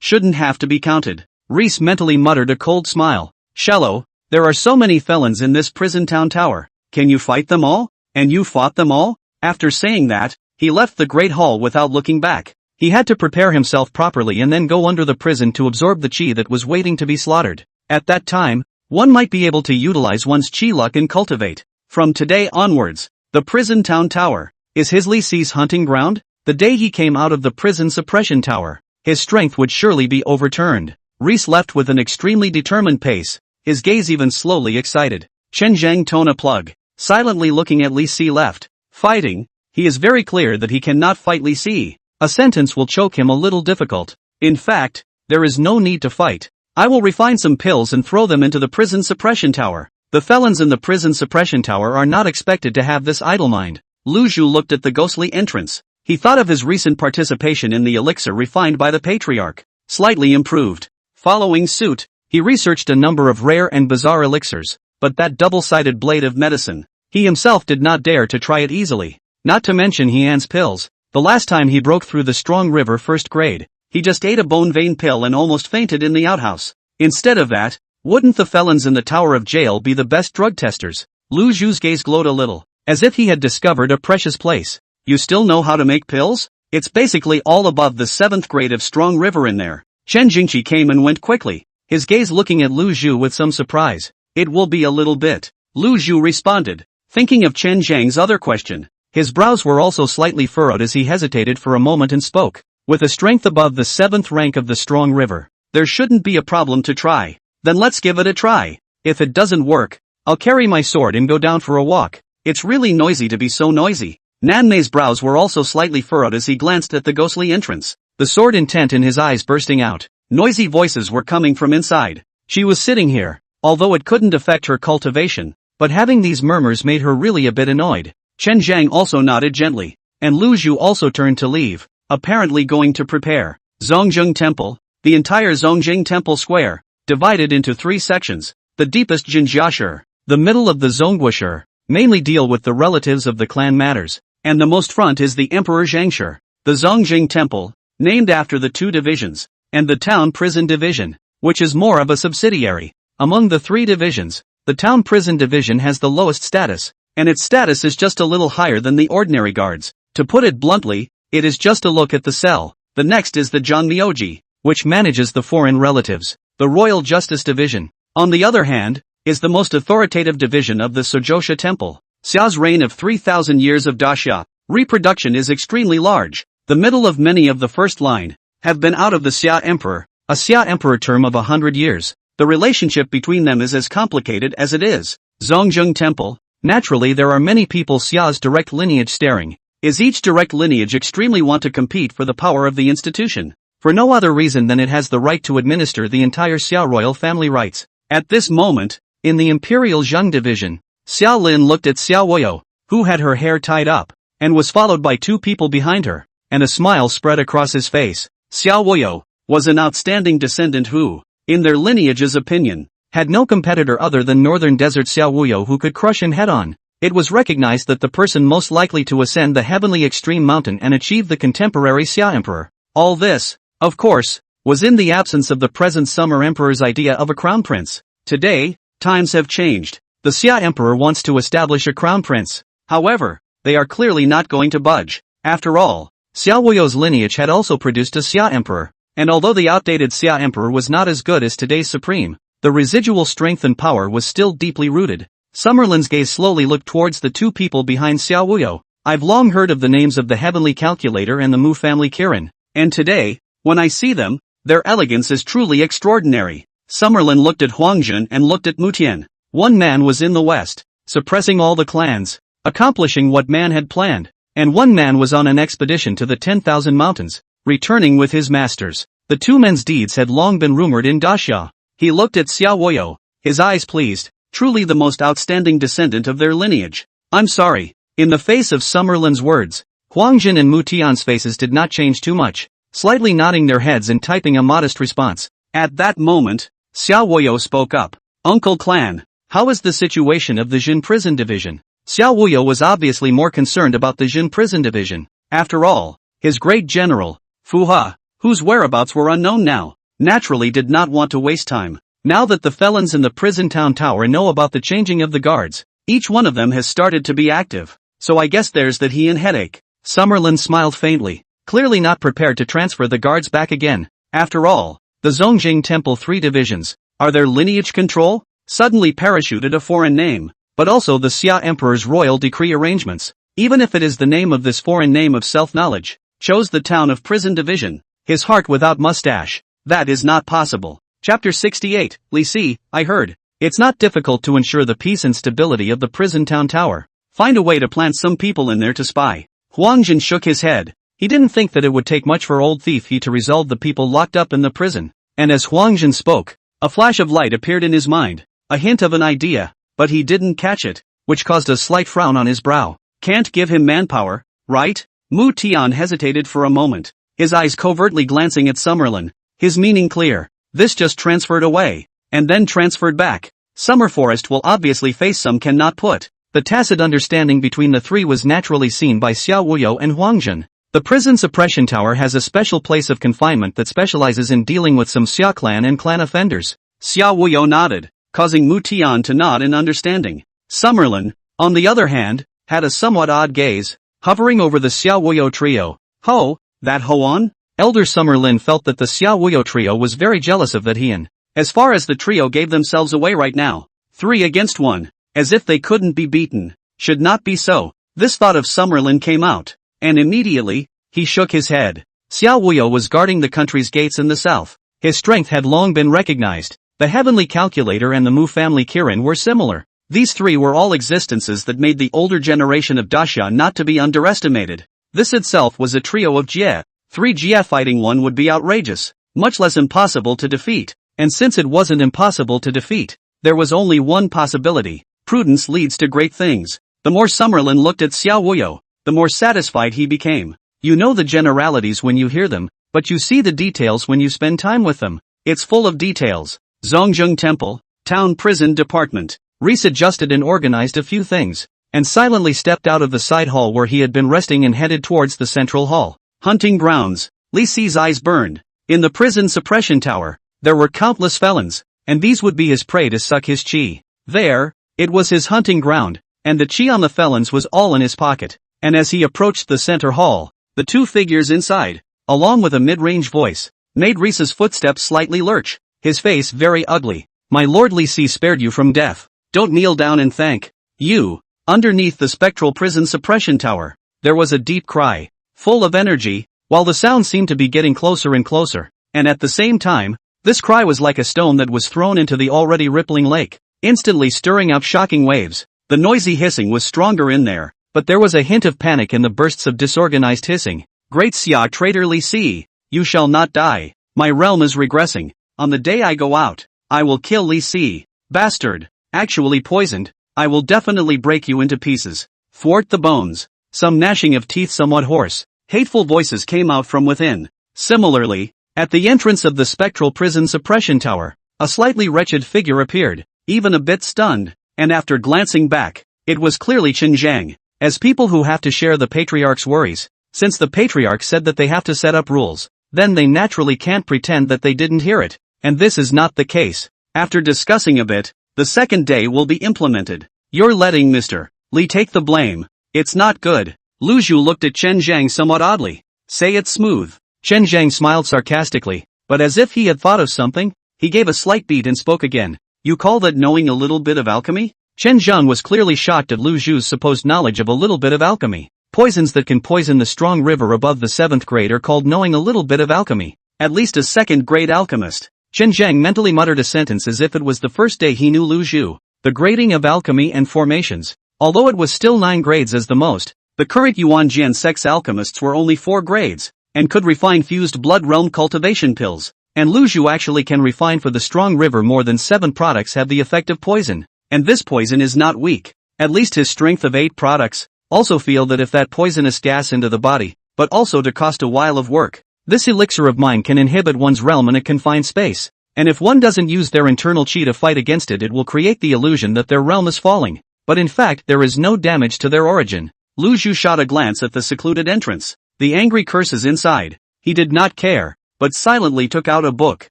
Shouldn't have to be counted. Reese mentally muttered a cold smile. Shallow, there are so many felons in this prison town tower. Can you fight them all? And you fought them all? After saying that, he left the great hall without looking back. He had to prepare himself properly and then go under the prison to absorb the chi that was waiting to be slaughtered. At that time, one might be able to utilize one's chi luck and cultivate. From today onwards, the prison town tower is his Li Si's hunting ground. The day he came out of the prison suppression tower, his strength would surely be overturned. Reese left with an extremely determined pace, his gaze even slowly excited. Chen Zhang tone a plug, silently looking at Li Si left. Fighting? He is very clear that he cannot fight Li Si. A sentence will choke him a little difficult. In fact, there is no need to fight. I will refine some pills and throw them into the prison suppression tower. The felons in the prison suppression tower are not expected to have this idle mind. Lu Zhu looked at the ghostly entrance. He thought of his recent participation in the elixir refined by the patriarch, slightly improved. Following suit, he researched a number of rare and bizarre elixirs, but that double-sided blade of medicine, he himself did not dare to try it easily. Not to mention Hian's pills. The last time he broke through the strong river first grade, he just ate a bone vein pill and almost fainted in the outhouse. Instead of that, wouldn't the felons in the tower of jail be the best drug testers? Lu Zhu's gaze glowed a little, as if he had discovered a precious place. You still know how to make pills? It's basically all above the 7th grade of strong river in there. Chen Jingqi came and went quickly, his gaze looking at Lu Zhu with some surprise. It will be a little bit. Lu Zhu responded, thinking of Chen Zhang's other question. His brows were also slightly furrowed as he hesitated for a moment and spoke. With a strength above the 7th rank of the strong river, there shouldn't be a problem to try. Then let's give it a try. If it doesn't work, I'll carry my sword and go down for a walk. It's really noisy to be so noisy. Nanmei's brows were also slightly furrowed as he glanced at the ghostly entrance, the sword intent in his eyes bursting out. Noisy voices were coming from inside. She was sitting here, although it couldn't affect her cultivation, but having these murmurs made her really a bit annoyed. Chen Zhang also nodded gently, and Lu Zhu also turned to leave, apparently going to prepare. Zongjing Temple, the entire Zongjing Temple square, divided into 3 sections. The deepest Jinjiashir, the middle of the Zongguashir, mainly deal with the relatives of the clan matters, and the most front is the Emperor Zhangshir. The Zongjing Temple, named after the 2 divisions, and the Town Prison Division, which is more of a subsidiary. Among the 3 divisions, the Town Prison Division has the lowest status, and its status is just a little higher than the ordinary guards. To put it bluntly, it is just a look at the cell. The next is the Janmyoji, which manages the foreign relatives. The Royal Justice Division, on the other hand, is the most authoritative division of the Sojosha Temple. Xia's reign of 3,000 years of Daxia, reproduction is extremely large. The middle of many of the first line have been out of the Xia Emperor, a Xia Emperor term of 100 years. The relationship between them is as complicated as it is. Zongjing Temple, naturally there are many people Xia's direct lineage staring. Is each direct lineage extremely want to compete for the power of the institution? For no other reason than it has the right to administer the entire Xia royal family rights. At this moment, in the Imperial Zheng Division, Xiao Lin looked at Xiao Woyo, who had her hair tied up, and was followed by 2 people behind her, and a smile spread across his face. Xiao Woyo was an outstanding descendant who, in their lineage's opinion, had no competitor other than Northern Desert Xiao Wuyo who could crush him head-on. it was recognized that the person most likely to ascend the heavenly extreme mountain and achieve the contemporary Xia Emperor. All this, of course, was in the absence of the present Summer Emperor's idea of a crown prince. Today, times have changed. The Xia Emperor wants to establish a crown prince. However, they are clearly not going to budge. After all, Xia Wuyo's lineage had also produced a Xia Emperor, and although the outdated Xia Emperor was not as good as today's Supreme, the residual strength and power was still deeply rooted. Summerlin's gaze slowly looked towards the two people behind Xia Wuyo. I've long heard of the names of the Heavenly Calculator and the Mu family Kirin, and today, when I see them, their elegance is truly extraordinary. Summerlin looked at Huangjun and looked at Mutian. One man was in the west, suppressing all the clans, accomplishing what man had planned, and one man was on an expedition to the 10,000 mountains, returning with his masters. The two men's deeds had long been rumored in Daxia. He looked at Xia Wuyo, his eyes pleased, truly the most outstanding descendant of their lineage. I'm sorry. In the face of Summerlin's words, Huangjun and Mutian's faces did not change too much, slightly nodding their heads and typing a modest response. At that moment, Xia Wuyo spoke up. Uncle Clan, how is the situation of the Jin prison division? Xia Wuyo was obviously more concerned about the Jin prison division. After all, his great general, Fu Ha, whose whereabouts were unknown now, naturally did not want to waste time. Now that the felons in the prison town tower know about the changing of the guards, each one of them has started to be active. So I guess there's that he and headache. Summerlin smiled faintly, clearly not prepared to transfer the guards back again. After all, the Zongjing Temple 3 divisions, are their lineage control? Suddenly parachuted a foreign name, but also the Xia Emperor's royal decree arrangements. Even if it is the name of this foreign name of self-knowledge, chose the town of prison division, his heart without mustache. That is not possible. Chapter 68, Li Si, I heard. It's not difficult to ensure the peace and stability of the prison town tower. Find a way to plant some people in there to spy. Huangjun shook his head. He didn't think that it would take much for old Thief He to resolve the people locked up in the prison. And as Huangjun spoke, a flash of light appeared in his mind, a hint of an idea, but he didn't catch it, which caused a slight frown on his brow. Can't give him manpower, right? Mu Tian hesitated for a moment, his eyes covertly glancing at Summerlin, his meaning clear. This just transferred away, and then transferred back. Summer Forest will obviously face some cannot put. The tacit understanding between the three was naturally seen by Xia Wuyo and Huangjun. The prison suppression tower has a special place of confinement that specializes in dealing with some Xia clan and clan offenders. Xia Wuyo nodded, causing Mu Tian to nod in understanding. Summerlin, on the other hand, had a somewhat odd gaze, hovering over the Xia Wuyo trio. Ho, that Hoan? Elder Summerlin felt that the Xia Wuyo trio was very jealous of that Heian. As far as the trio gave themselves away right now, 3 against 1, as if they couldn't be beaten, should not be so. This thought of Summerlin came out, and immediately, he shook his head. Xia Wuyo was guarding the country's gates in the south. His strength had long been recognized. The Heavenly Calculator and the Mu family Kirin were similar. These three were all existences that made the older generation of Daxia not to be underestimated. This itself was a trio of Jie. 3 Jie fighting one would be outrageous, much less impossible to defeat. And since it wasn't impossible to defeat, there was only one possibility. Prudence leads to great things. The more Summerlin looked at Xia Wuyo, the more satisfied he became. You know the generalities when you hear them, but you see the details when you spend time with them. It's full of details. Zongjing Temple, Town Prison Department. Reese adjusted and organized a few things, and silently stepped out of the side hall where he had been resting and headed towards the central hall. Hunting grounds. Li Si's eyes burned. In the prison suppression tower, there were countless felons, and these would be his prey to suck his chi. There, it was his hunting ground, and the chi on the felons was all in his pocket. And as he approached the center hall, the two figures inside, along with a mid-range voice, made Reese's footsteps slightly lurch, his face very ugly. My lord, Li Si spared you from death. Don't kneel down and thank you. Underneath the spectral prison suppression tower, there was a deep cry, full of energy, while the sound seemed to be getting closer and closer, and at the same time, this cry was like a stone that was thrown into the already rippling lake, instantly stirring up shocking waves. The noisy hissing was stronger in there, but there was a hint of panic in the bursts of disorganized hissing. Great Xia traitor Li Si, you shall not die. My realm is regressing. On the day I go out, I will kill Li Si. Bastard. Actually poisoned. I will definitely break you into pieces. Thwart the bones. Some gnashing of teeth somewhat hoarse. Hateful voices came out from within. Similarly, at the entrance of the spectral prison suppression tower, a slightly wretched figure appeared, even a bit stunned, and after glancing back, It was clearly Chen Zhang. As people who have to share the patriarch's worries, since the patriarch said that they have to set up rules, then they naturally can't pretend that they didn't hear it, and this is not the case. After discussing a bit, the second day will be implemented. You're letting Mr. Li take the blame. It's not good. Lu Zhu looked at Chen Zhang somewhat oddly. Say it smooth. Chen Zhang smiled sarcastically, but as if he had thought of something, he gave a slight beat and spoke again. You call that knowing a little bit of alchemy? Chen Zhang was clearly shocked at Lu Zhu's supposed knowledge of a little bit of alchemy. Poisons that can poison the strong river above the 7th grade are called knowing a little bit of alchemy. At least a 2nd grade alchemist. Chen Zhang mentally muttered a sentence as if it was the first day he knew Lu Zhu. The grading of alchemy and formations. Although it was still 9 grades as the most, the current Yuan Jian sex alchemists were only 4 grades, and could refine fused blood realm cultivation pills. And Lu Zhu actually can refine for the strong river more than 7 products have the effect of poison. And this poison is not weak. At least his strength of 8 products. Also feel that if that poisonous gas into the body, but also to cost a while of work. This elixir of mine can inhibit one's realm in a confined space. And if one doesn't use their internal chi to fight against it, it will create the illusion that their realm is falling. But in fact there is no damage to their origin. Lu Zhu shot a glance at the secluded entrance. The angry curses inside. He did not care, but silently took out a book.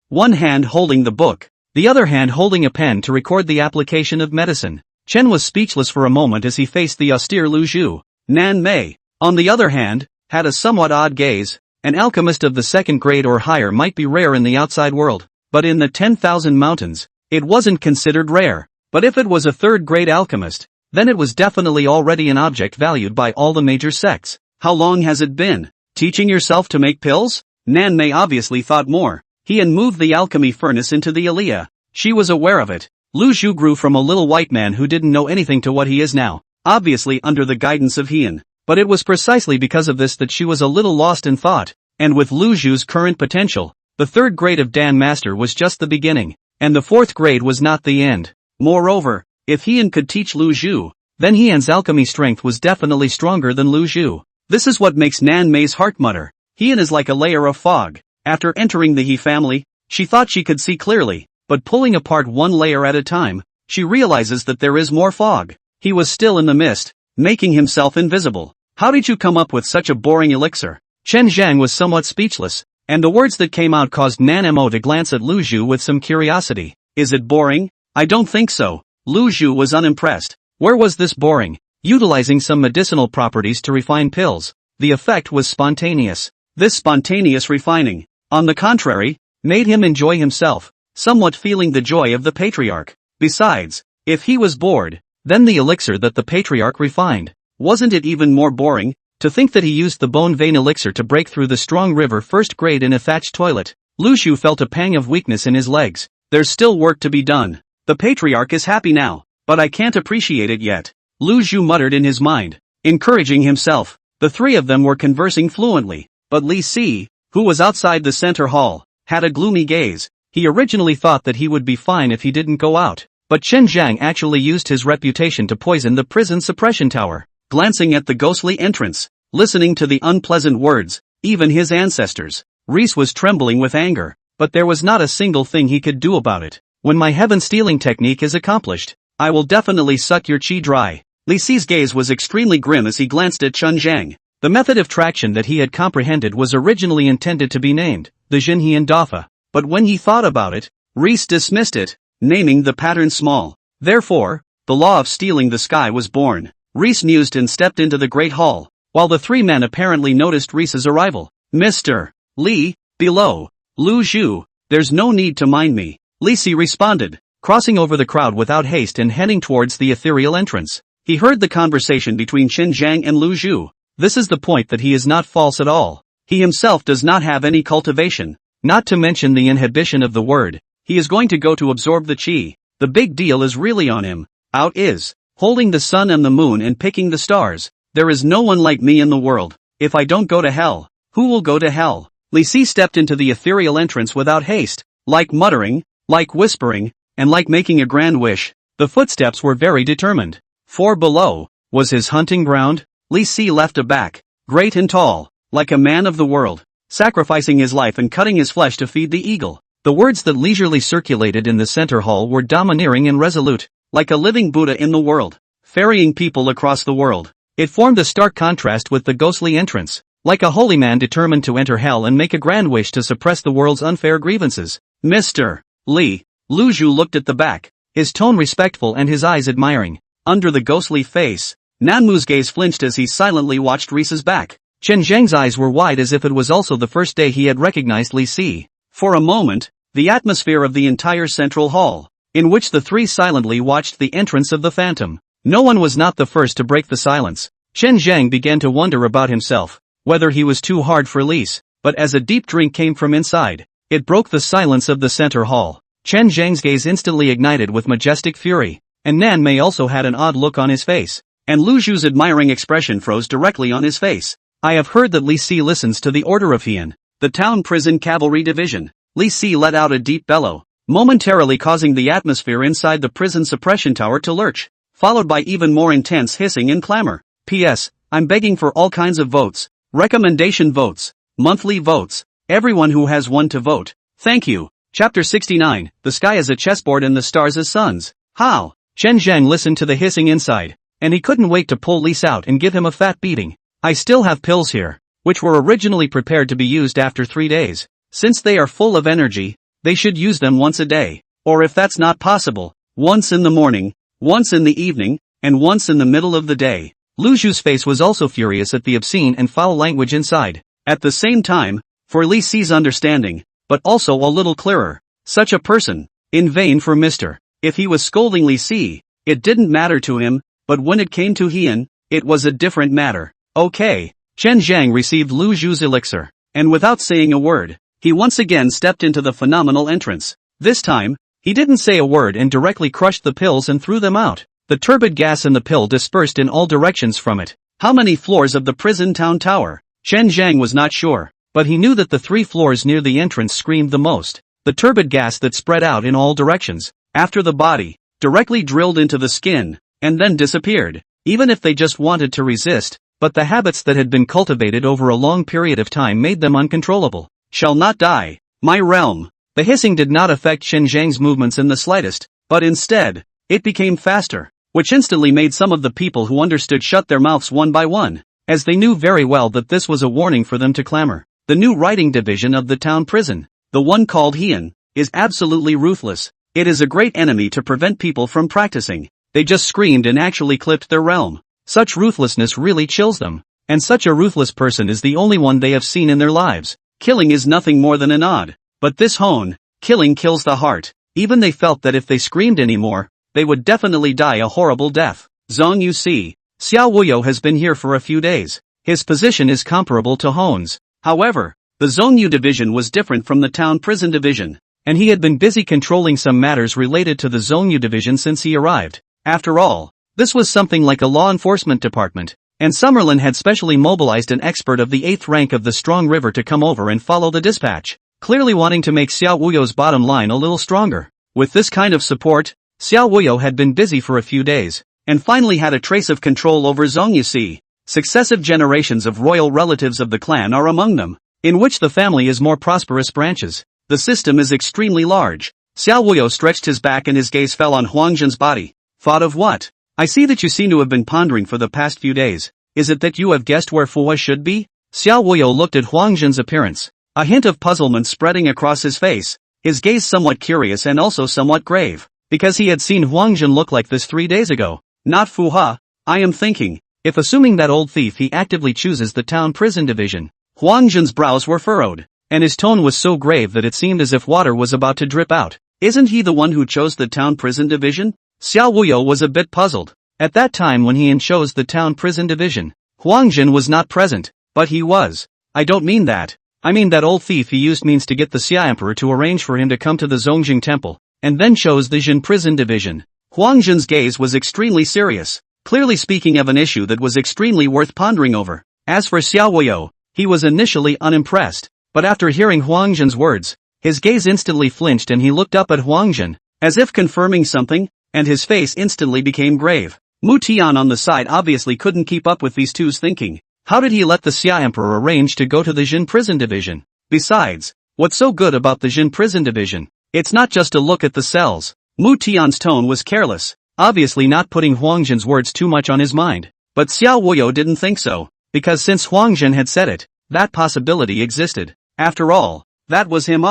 One hand holding the book, the other hand holding a pen to record the application of medicine. Chen was speechless for a moment as he faced the austere Lu Zhu. Nan Mei, on the other hand, had a somewhat odd gaze. An alchemist of the 2nd grade or higher might be rare in the outside world, but in the 10,000 mountains, it wasn't considered rare. But if it was a 3rd grade alchemist, then it was definitely already an object valued by all the major sects. How long has it been? Teaching yourself to make pills? Nan Mei obviously thought more. He had moved the alchemy furnace into the Aliyah. She was aware of it. Lu Zhu grew from a little white man who didn't know anything to what he is now, obviously under the guidance of Heian. But it was precisely because of this that she was a little lost in thought. And with Lu Zhu's current potential, the 3rd grade of Dan Master was just the beginning, and the 4th grade was not the end. Moreover, if Heian could teach Lu Zhu, then Heian's alchemy strength was definitely stronger than Lu Zhu. This is what makes Nan Mei's heart mutter. Heian is like a layer of fog. After entering the He family, she thought she could see clearly, but pulling apart one layer at a time, she realizes that there is more fog. He was still in the mist, making himself invisible. How did you come up with such a boring elixir? Chen Zhang was somewhat speechless, and the words that came out caused Nan Mo to glance at Lu Zhu with some curiosity. Is it boring? I don't think so. Lu Zhu was unimpressed. Where was this boring? Utilizing some medicinal properties to refine pills, the effect was spontaneous. This spontaneous refining, on the contrary, made him enjoy himself, somewhat feeling the joy of the patriarch. Besides, if he was bored, then the elixir that the patriarch refined, wasn't it even more boring? To think that he used the bone vein elixir to break through the strong river 1st grade in a thatched toilet. Lu Zhu felt a pang of weakness in his legs. There's still work to be done. The patriarch is happy now, but I can't appreciate it yet. Lu Zhu muttered in his mind, encouraging himself. The 3 of them were conversing fluently, but Li Si, who was outside the center hall, had a gloomy gaze. He originally thought that he would be fine if he didn't go out, but Chen Zhang actually used his reputation to poison the prison suppression tower. Glancing at the ghostly entrance, listening to the unpleasant words, even his ancestors, Reese was trembling with anger, but there was not a single thing he could do about it. When my heaven-stealing technique is accomplished, I will definitely suck your chi dry. Li Si's gaze was extremely grim as he glanced at Chen Zhang. The method of traction that he had comprehended was originally intended to be named the Jinhian Dafa, but when he thought about it, Reese dismissed it, naming the pattern small. Therefore, the law of stealing the sky was born. Reese mused and stepped into the great hall, while the 3 men apparently noticed Reese's arrival. Mr. Li, below. Lu Zhu, there's no need to mind me. Li Si responded, crossing over the crowd without haste and heading towards the ethereal entrance. He heard the conversation between Chen Zhang and Lu Zhu. This is the point that he is not false at all. He himself does not have any cultivation, not to mention the inhibition of the word. He is going to go to absorb the chi. The big deal is really on him. Out is holding the sun and the moon and picking the stars. There is no one like me in the world. If I don't go to hell, who will go to hell? Li Si stepped into the ethereal entrance without haste, like muttering, like whispering, and like making a grand wish. The footsteps were very determined. For below was his hunting ground. Li Si left aback, great and tall, like a man of the world, sacrificing his life and cutting his flesh to feed the eagle. The words that leisurely circulated in the center hall were domineering and resolute, like a living Buddha in the world. ferrying people across the world. It formed a stark contrast with the ghostly entrance, like a holy man determined to enter hell and make a grand wish to suppress the world's unfair grievances. Mr. Li, Lu Zhu looked at the back, his tone respectful and his eyes admiring. Under the ghostly face, Nanmu's gaze flinched as he silently watched Risa's back. Chen Zheng's eyes were wide as if it was also the first day he had recognized Li Si. For a moment, the atmosphere of the entire central hall, in which the three silently watched the entrance of the phantom. No one was not the first to break the silence. Chen Zheng began to wonder about himself, whether he was too hard for Lise, but as a deep drink came from inside, it broke the silence of the center hall. Chen Zheng's gaze instantly ignited with majestic fury, and Nan Mei also had an odd look on his face, and Lu Zhu's admiring expression froze directly on his face. I have heard that Li Si listens to the order of Heian, the town prison cavalry division. Li Si let out a deep bellow, momentarily causing the atmosphere inside the prison suppression tower to lurch, followed by even more intense hissing and clamor. P.S. I'm begging for all kinds of votes, recommendation votes, monthly votes, everyone who has one to vote. Thank you. Chapter 69, The Sky is a Chessboard and the Stars as Suns. How? Chen Zheng listened to the hissing inside, and he couldn't wait to pull Lise out and give him a fat beating. I still have pills here, which were originally prepared to be used after 3 days. Since they are full of energy, they should use them once a day, or if that's not possible, once in the morning, once in the evening, and once in the middle of the day. Lu Zhu's face was also furious at the obscene and foul language inside. At the same time, for Li Si's understanding, but also a little clearer, such a person, in vain for Mr. If he was scolding Li Si, it didn't matter to him, but when it came to Heian, it was a different matter. Okay. Chen Zheng received Lu Zhu's elixir, and without saying a word, he once again stepped into the phenomenal entrance. This time, he didn't say a word and directly crushed the pills and threw them out. The turbid gas in the pill dispersed in all directions from it. How many floors of the prison town tower? Chen Zheng was not sure, but he knew that the 3 floors near the entrance screamed the most. The turbid gas that spread out in all directions, after the body, directly drilled into the skin, and then disappeared. Even if they just wanted to resist, but the habits that had been cultivated over a long period of time made them uncontrollable. Shall not die. My realm. The hissing did not affect Chen Zheng's movements in the slightest, but instead, it became faster, which instantly made some of the people who understood shut their mouths one by one, as they knew very well that this was a warning for them to clamor. The new writing division of the town prison, the one called Heian, is absolutely ruthless. It is a great enemy to prevent people from practicing. They just screamed and actually clipped their realm. Such ruthlessness really chills them, and such a ruthless person is the only one they have seen in their lives. Killing is nothing more than an odd, but this Hone, killing kills the heart. Even they felt that if they screamed anymore, they would definitely die a horrible death. Zhong Yu see, Xiao Wuyo has been here for a few days. His position is comparable to Hone's. However, the Zhong Yu division was different from the town prison division, and he had been busy controlling some matters related to the Zhong Yu division since he arrived. After all, this was something like a law enforcement department, and Summerlin had specially mobilized an expert of the 8th rank of the Strong River to come over and follow the dispatch, clearly wanting to make Xiao Wuyo's bottom line a little stronger. With this kind of support, Xiao Wuyo had been busy for a few days, and finally had a trace of control over Zhongyusi. Successive generations of royal relatives of the clan are among them, in which the family is more prosperous branches. The system is extremely large. Xiao Wuyo stretched his back and his gaze fell on Huangjin's body. Thought of what? I see that you seem to have been pondering for the past few days. Is it that you have guessed where Fuwa should be? Xiao Wuyo looked at Huangjin's appearance, a hint of puzzlement spreading across his face, his gaze somewhat curious and also somewhat grave, because he had seen Huangjin look like this 3 days ago. Not Fuha, I am thinking, if assuming that old thief he actively chooses the town prison division. Huangjin's brows were furrowed, and his tone was so grave that it seemed as if water was about to drip out. Isn't he the one who chose the town prison division? Xiao Wuyo was a bit puzzled. At that time when he chose the town prison division, Huangjin was not present, but he was. I don't mean that. I mean that old thief he used means to get the Xia Emperor to arrange for him to come to the Zongjing temple, and then chose the Jin prison division. Huangjin's gaze was extremely serious, clearly speaking of an issue that was extremely worth pondering over. As for Xiao Wuyo, he was initially unimpressed, but after hearing Huangjin's words, his gaze instantly flinched and he looked up at Huangjin, as if confirming something, and his face instantly became grave. Mu Tian on the side obviously couldn't keep up with these two's thinking. How did he let the Xia Emperor arrange to go to the Jin prison division? Besides, what's so good about the Jin prison division? It's not just a look at the cells. Mu Tian's tone was careless. obviously not putting Huang Zhen's words too much on his mind. But Xiao Wuyo didn't think so, because since Huang Zhen had said it, that possibility existed. After all, that was him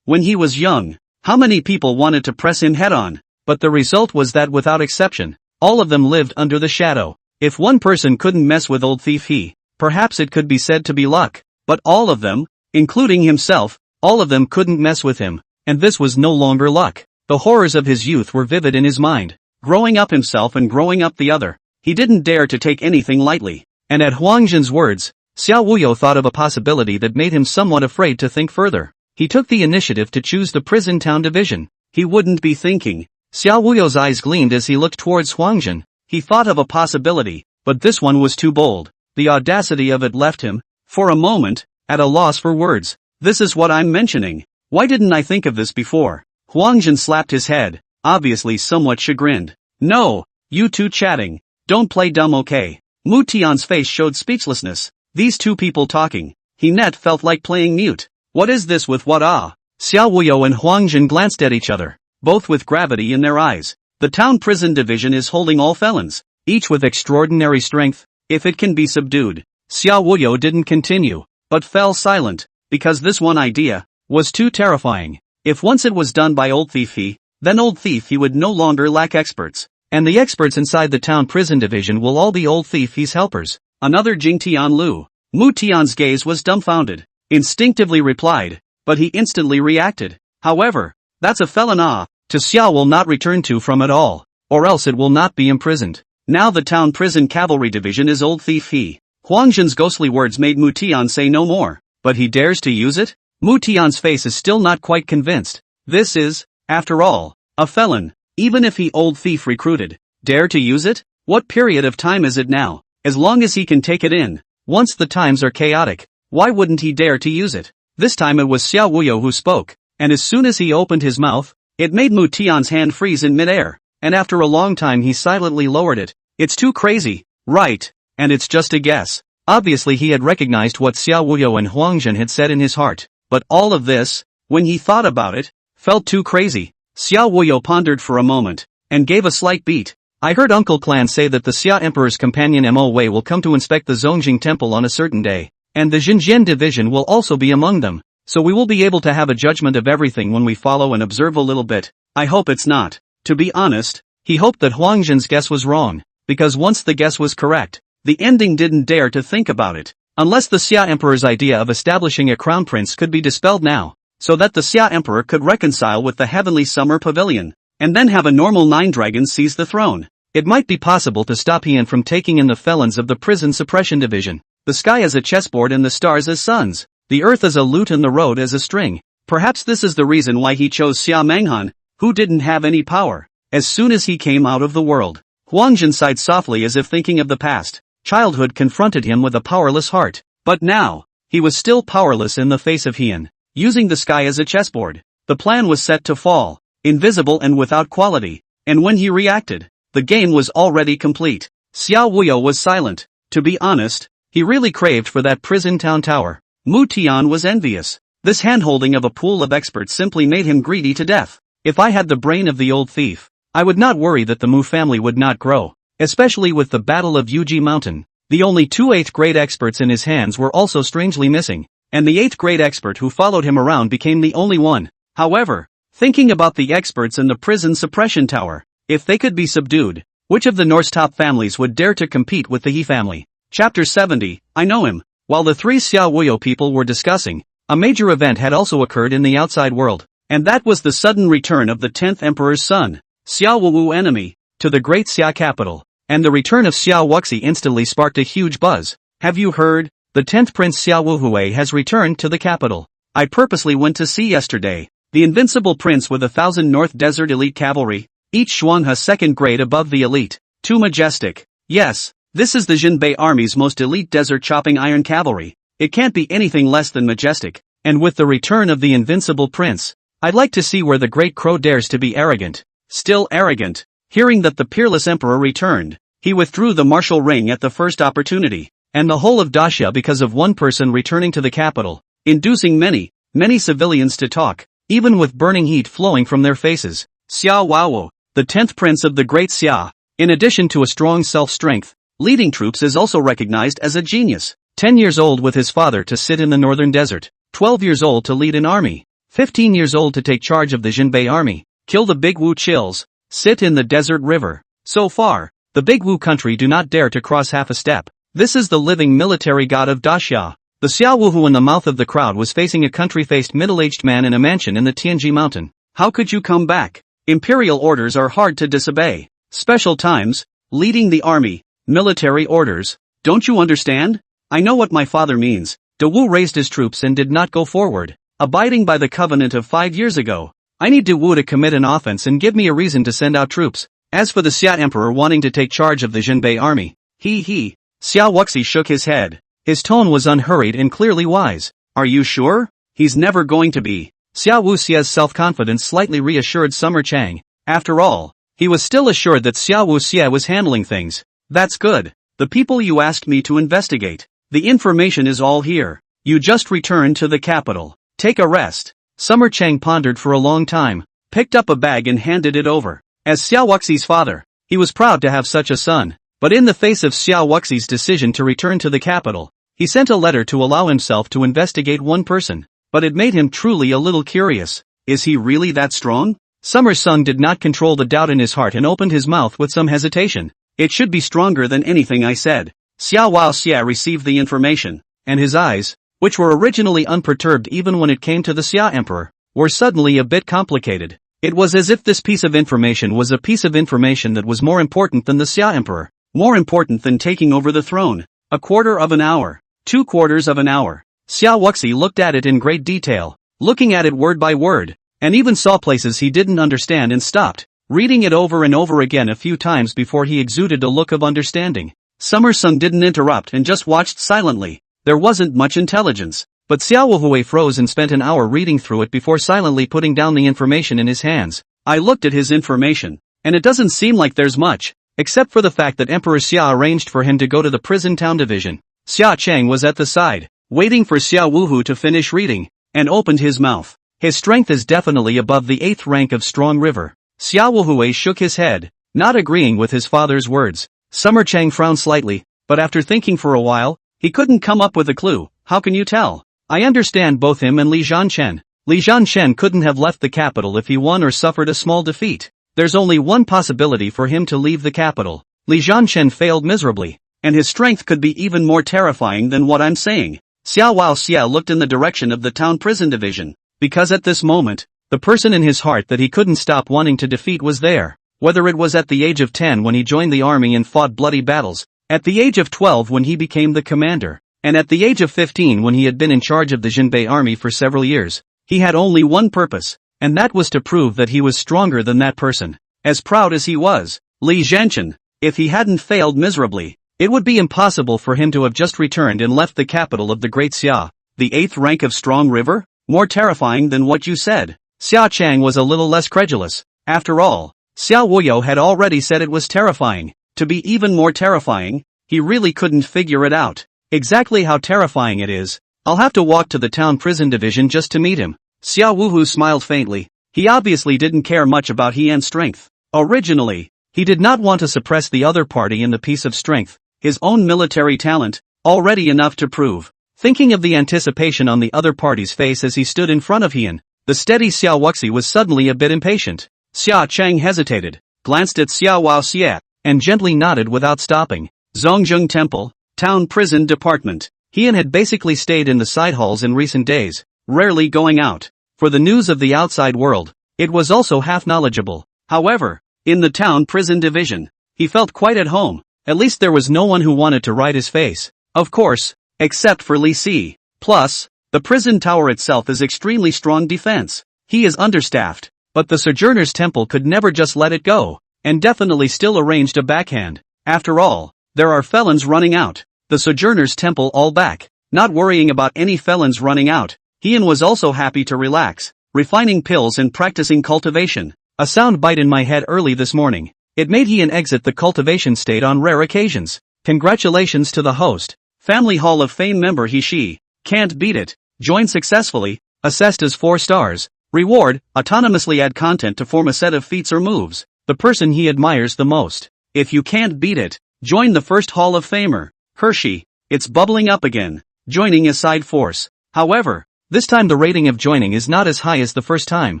when he was young. How many people wanted to press him head-on? But the result was that without exception, all of them lived under the shadow. If one person couldn't mess with old thief he, perhaps it could be said to be luck. But all of them, including himself, all of them couldn't mess with him, and this was no longer luck. The horrors of his youth were vivid in his mind. Growing up himself and growing up the other, he didn't dare to take anything lightly. And at Huang Zhen's words, Xiao Wuyo thought of a possibility that made him somewhat afraid to think further. He took the initiative to choose the prison town division. He wouldn't be thinking. Xiao Wuyo's eyes gleamed as he looked towards Huang Zhen. He thought of a possibility, but this one was too bold. The audacity of it left him, for a moment, at a loss for words. This is what I'm mentioning. Why didn't I think of this before? Huang Zhen slapped his head, obviously somewhat chagrined. No, you two chatting. Don't play dumb, okay? Mu Tian's face showed speechlessness. These two people talking. He net felt like playing mute. What is this with what Xiao Wuyo and Huang Zhen glanced at each other, both with gravity in their eyes. The town prison division is holding all felons, each with extraordinary strength, if it can be subdued. Xiao Wuyo didn't continue, but fell silent, because this one idea was too terrifying. If once it was done by old thief he, then old thief he would no longer lack experts. And the experts inside the town prison division will all be old thief he's helpers. Another Jing Tian Lu. Mu Tian's gaze was dumbfounded. Instinctively replied, but he instantly reacted. However, that's a felon to Xiao will not return to from at all, or else it will not be imprisoned. Now the town prison cavalry division is old thief he. Huang Zhen's ghostly words made Mu Tian say no more. But he dares to use it? Mu Tian's face is still not quite convinced. This is, after all, a felon. Even if he old thief recruited, dare to use it? What period of time is it now? As long as he can take it in. Once the times are chaotic, why wouldn't he dare to use it? This time it was Xiao Wuyo who spoke, and as soon as he opened his mouth, it made Mu Tian's hand freeze in midair, and after a long time he silently lowered it. It's too crazy, right? And it's just a guess. Obviously he had recognized what Xiao Wuyo and Huang Zhen had said in his heart, but all of this, when he thought about it, felt too crazy. Xiao Wuyo pondered for a moment, and gave a slight beat. I heard Uncle Clan say that the Xia Emperor's companion Mo Wei will come to inspect the Zongjing temple on a certain day, and the Xinjian division will also be among them, so we will be able to have a judgment of everything when we follow and observe a little bit. I hope it's not. To be honest, he hoped that Huang Zhen's guess was wrong, because once the guess was correct, the ending didn't dare to think about it. Unless the Xia Emperor's idea of establishing a crown prince could be dispelled now, so that the Xia Emperor could reconcile with the heavenly summer pavilion, and then have a normal 9 dragons seize the throne. It might be possible to stop Heian from taking in the felons of the prison suppression division. The sky as a chessboard and the stars as suns. The earth as a lute and the road as a string. Perhaps this is the reason why he chose Xia Menghan, who didn't have any power. As soon as he came out of the world, Huang Zhen sighed softly as if thinking of the past. Childhood confronted him with a powerless heart. But now, he was still powerless in the face of Heian. Using the sky as a chessboard, the plan was set to fall, invisible and without quality, and when he reacted, the game was already complete. Xiao Wuyo was silent. To be honest, he really craved for that prison town tower. Mu Tian was envious. This handholding of a pool of experts simply made him greedy to death. If I had the brain of the old thief, I would not worry that the Mu family would not grow, especially with the Battle of Yuji Mountain. The only 2 8th grade experts in his hands were also strangely missing, and the 8th grade expert who followed him around became the only one. However, thinking about the experts in the prison suppression tower, if they could be subdued, which of the North's top families would dare to compete with the He family? Chapter 70, I know him. While the 3 Xiao Wuyo people were discussing, a major event had also occurred in the outside world, and that was the sudden return of the 10th Emperor's son, Xiao Wuwu enemy, to the great Xia capital, and the return of Xiao Wuxi instantly sparked a huge buzz. Have you heard? The 10th Prince Xiao Wuhui has returned to the capital. I purposely went to see yesterday. The invincible prince with 1,000 North Desert elite cavalry, each Shuanghe second grade above the elite. Too majestic. Yes, this is the Jinbei army's most elite desert chopping iron cavalry. It can't be anything less than majestic. And with the return of the invincible prince, I'd like to see where the great crow dares to be arrogant. Still arrogant. Hearing that the peerless emperor returned, he withdrew the martial ring at the first opportunity, and the whole of Daxia because of one person returning to the capital, inducing many civilians to talk, even with burning heat flowing from their faces. Xiao Wawo, the 10th prince of the Great Xia. In addition to a strong self-strength, leading troops is also recognized as a genius. 10 years old with his father to sit in the northern desert, 12 years old to lead an army, 15 years old to take charge of the Jinbei army, kill the Big Wu Chills, sit in the desert river. So far, the Big Wu country do not dare to cross half a step. This is the living military god of Daxia. The Xia Wuhu in the mouth of the crowd was facing a country-faced middle-aged man in a mansion in the Tianji mountain. How could you come back? Imperial orders are hard to disobey. Special times, leading the army, military orders. Don't you understand? I know what my father means. De Wu raised his troops and did not go forward, abiding by the covenant of 5 years ago. I need De Wu to commit an offense and give me a reason to send out troops. As for the Xia emperor wanting to take charge of the Jinbei army, Xia Wuxi shook his head. His tone was unhurried and clearly wise. Are you sure? He's never going to be. Xia Wuxia's self-confidence slightly reassured Summer Chang. After all, he was still assured that Xia Wuxia was handling things. That's good. The people you asked me to investigate. The information is all here. You just return to the capital. Take a rest. Summer Chang pondered for a long time, picked up a bag and handed it over. As Xia Wuxi's father, he was proud to have such a son. But in the face of Xia Wuxi's decision to return to the capital, he sent a letter to allow himself to investigate one person. But it made him truly a little curious. Is he really that strong? Summer Sung did not control the doubt in his heart and opened his mouth with some hesitation. It should be stronger than anything I said. Xia Wuxia received the information, and his eyes, which were originally unperturbed even when it came to the Xia emperor, were suddenly a bit complicated. It was as if this piece of information was a piece of information that was more important than the Xia emperor, more important than taking over the throne. A quarter of an hour. 2/4 of an hour. Xia Wuxi looked at it in great detail, looking at it word by word, and even saw places he didn't understand and stopped, reading it over and over again a few times before he exuded a look of understanding. Summer Sung didn't interrupt and just watched silently. There wasn't much intelligence, but Xiao Wuhui froze and spent an hour reading through it before silently putting down the information in his hands. I looked at his information, and it doesn't seem like there's much, except for the fact that Emperor Xia arranged for him to go to the prison town division. Xia Chang was at the side, waiting for Xia Wuhu to finish reading, and opened his mouth. His strength is definitely above the 8th rank of Strong River. Xia Wuhui shook his head, not agreeing with his father's words. Summer Chang frowned slightly, but after thinking for a while, he couldn't come up with a clue. How can you tell? I understand both him and Li Zhanchen. Li Zhanchen couldn't have left the capital if he won or suffered a small defeat. There's only one possibility for him to leave the capital. Li Zhanchen failed miserably, and his strength could be even more terrifying than what I'm saying. Xiao Wuxia looked in the direction of the town prison division, because at this moment, the person in his heart that he couldn't stop wanting to defeat was there. Whether it was at the age of 10 when he joined the army and fought bloody battles, at the age of 12 when he became the commander, and at the age of 15 when he had been in charge of the Jinbei army for several years, he had only one purpose, and that was to prove that he was stronger than that person. As proud as he was, Li Zhanchen, if he hadn't failed miserably, it would be impossible for him to have just returned and left the capital of the Great Xia. The 8th rank of Strong River? More terrifying than what you said. Xia Chang was a little less credulous. After all, Xiao Wuyo had already said it was terrifying. To be even more terrifying, he really couldn't figure it out. Exactly how terrifying it is, I'll have to walk to the town prison division just to meet him. Xiao Wuhu smiled faintly. He obviously didn't care much about Heian's strength. Originally, he did not want to suppress the other party in the piece of strength, his own military talent, already enough to prove. Thinking of the anticipation on the other party's face as he stood in front of Heian, the steady Xiao Wuxi was suddenly a bit impatient. Xia Chang hesitated, glanced at Xiao Wuxia, and gently nodded without stopping. Zhongjung Temple, Town Prison Department. Heian had basically stayed in the side halls in recent days, rarely going out. For the news of the outside world, it was also half knowledgeable. However, in the town prison division, he felt quite at home. At least there was no one who wanted to write his face. Of course, except for Li Si. Plus, the prison tower itself is extremely strong defense. He is understaffed, but the Sojourner's Temple could never just let it go, and definitely still arranged a backhand. After all, there are felons running out. The Sojourner's Temple all back, not worrying about any felons running out. Heian was also happy to relax, refining pills and practicing cultivation. A sound bite in my head early this morning. It made Heian exit the cultivation state on rare occasions. Congratulations to the host. Family Hall of Fame member He-She. Can't beat it. Joined successfully. Assessed as 4 stars. Reward, autonomously add content to form a set of feats or moves. the person he admires the most. If you can't beat it, join the first Hall of Famer, Hershey. It's bubbling up again, joining a side force. However, this time the rating of joining is not as high as the first time,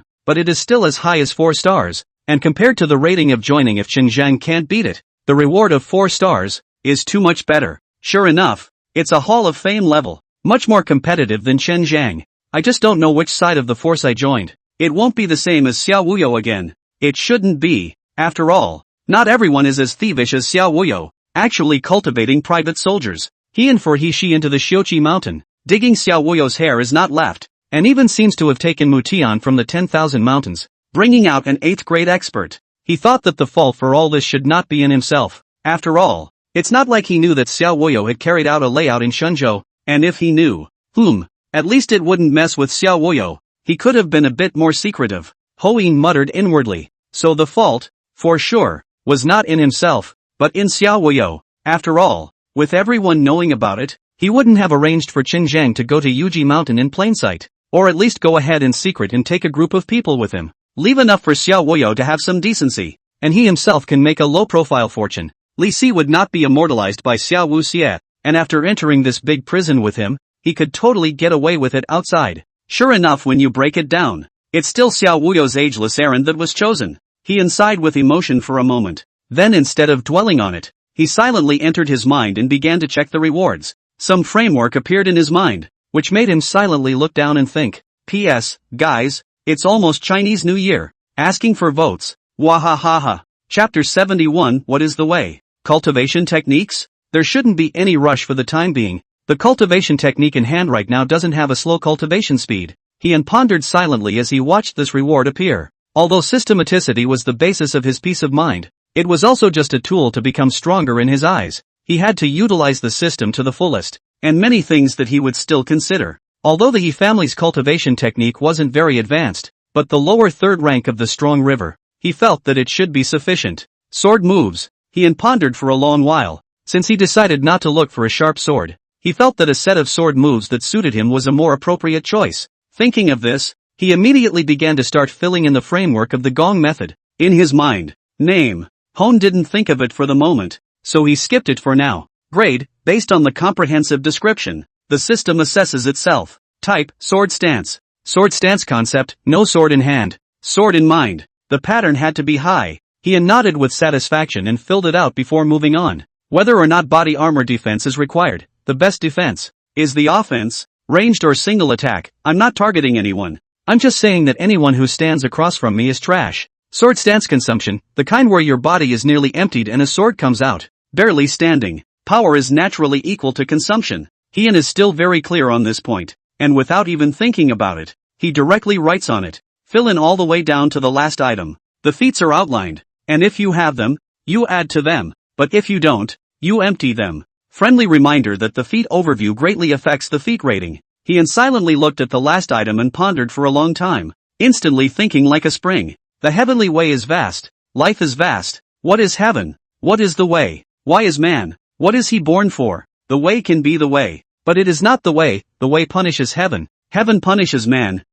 but it is still as high as 4 stars, and compared to the rating of joining if Xinjiang can't beat it, the reward of 4 stars is too much better. Sure enough, it's a Hall of Fame level, much more competitive than Xinjiang. I just don't know which side of the force I joined. It won't be the same as Xiao Wuyo again. It shouldn't be. After all, not everyone is as thievish as Xiao Wuyo, actually cultivating private soldiers. He she into the Xiuqi mountain, digging Xiao Wuyo's hair is not left, and even seems to have taken Mutian from the 10,000 mountains, bringing out an 8th grade expert. He thought that the fault for all this should not be in himself. After all, it's not like he knew that Xiao Wuyo had carried out a layout in Shenzhou, and if he knew, at least it wouldn't mess with Xiao Wuyo. He could have been a bit more secretive. Hoyin muttered inwardly. So the fault, for sure, was not in himself, but in Xiao Wuyo. After all, with everyone knowing about it, he wouldn't have arranged for Xinjiang to go to Yuji Mountain in plain sight, or at least go ahead in secret and take a group of people with him. Leave enough for Xiao Wuyo to have some decency, and he himself can make a low-profile fortune. Li Si would not be immortalized by Xiao Wu Xie, and after entering this big prison with him, he could totally get away with it outside. Sure enough, when you break it down, it's still Xiao Wuyo's ageless errand that was chosen. He sighed with emotion for a moment. Then instead of dwelling on it, he silently entered his mind and began to check the rewards. Some framework appeared in his mind, which made him silently look down and think. P.S. Guys, it's almost Chinese New Year. Asking for votes. Wahahaha. Chapter 71. What is the way? Cultivation techniques? There shouldn't be any rush for the time being. The cultivation technique in hand right now doesn't have a slow cultivation speed. He pondered silently as he watched this reward appear. Although systematicity was the basis of his peace of mind, it was also just a tool to become stronger in his eyes. He had to utilize the system to the fullest, and many things that he would still consider. Although the Yi family's cultivation technique wasn't very advanced, but the lower third rank of the strong river, he felt that it should be sufficient. Sword moves. He pondered for a long while. Since he decided not to look for a sharp sword, he felt that a set of sword moves that suited him was a more appropriate choice. Thinking of this, he immediately began to start filling in the framework of the Gong method. In his mind, name. Hone didn't think of it for the moment, so he skipped it for now. Grade, based on the comprehensive description. The system assesses itself. Type, sword stance. Sword stance concept, no sword in hand. Sword in mind. The pattern had to be high. He nodded with satisfaction and filled it out before moving on. Whether or not body armor defense is required, the best defense is the offense, ranged or single attack. I'm not targeting anyone. I'm just saying that anyone who stands across from me is trash. Sword stance consumption, the kind where your body is nearly emptied and a sword comes out, barely standing. Power is naturally equal to consumption. He is still very clear on this point, and without even thinking about it, he directly writes on it. Fill in all the way down to the last item. The feats are outlined, and if you have them, you add to them, but if you don't, you empty them. Friendly reminder that the feat overview greatly affects the feat rating. He silently looked at the last item and pondered for a long time, instantly thinking like a spring. The heavenly way is vast. Life is vast. What is heaven? What is the way? Why is man? What is he born for? The way can be the way, but it is not the way. The way punishes heaven. Heaven punishes man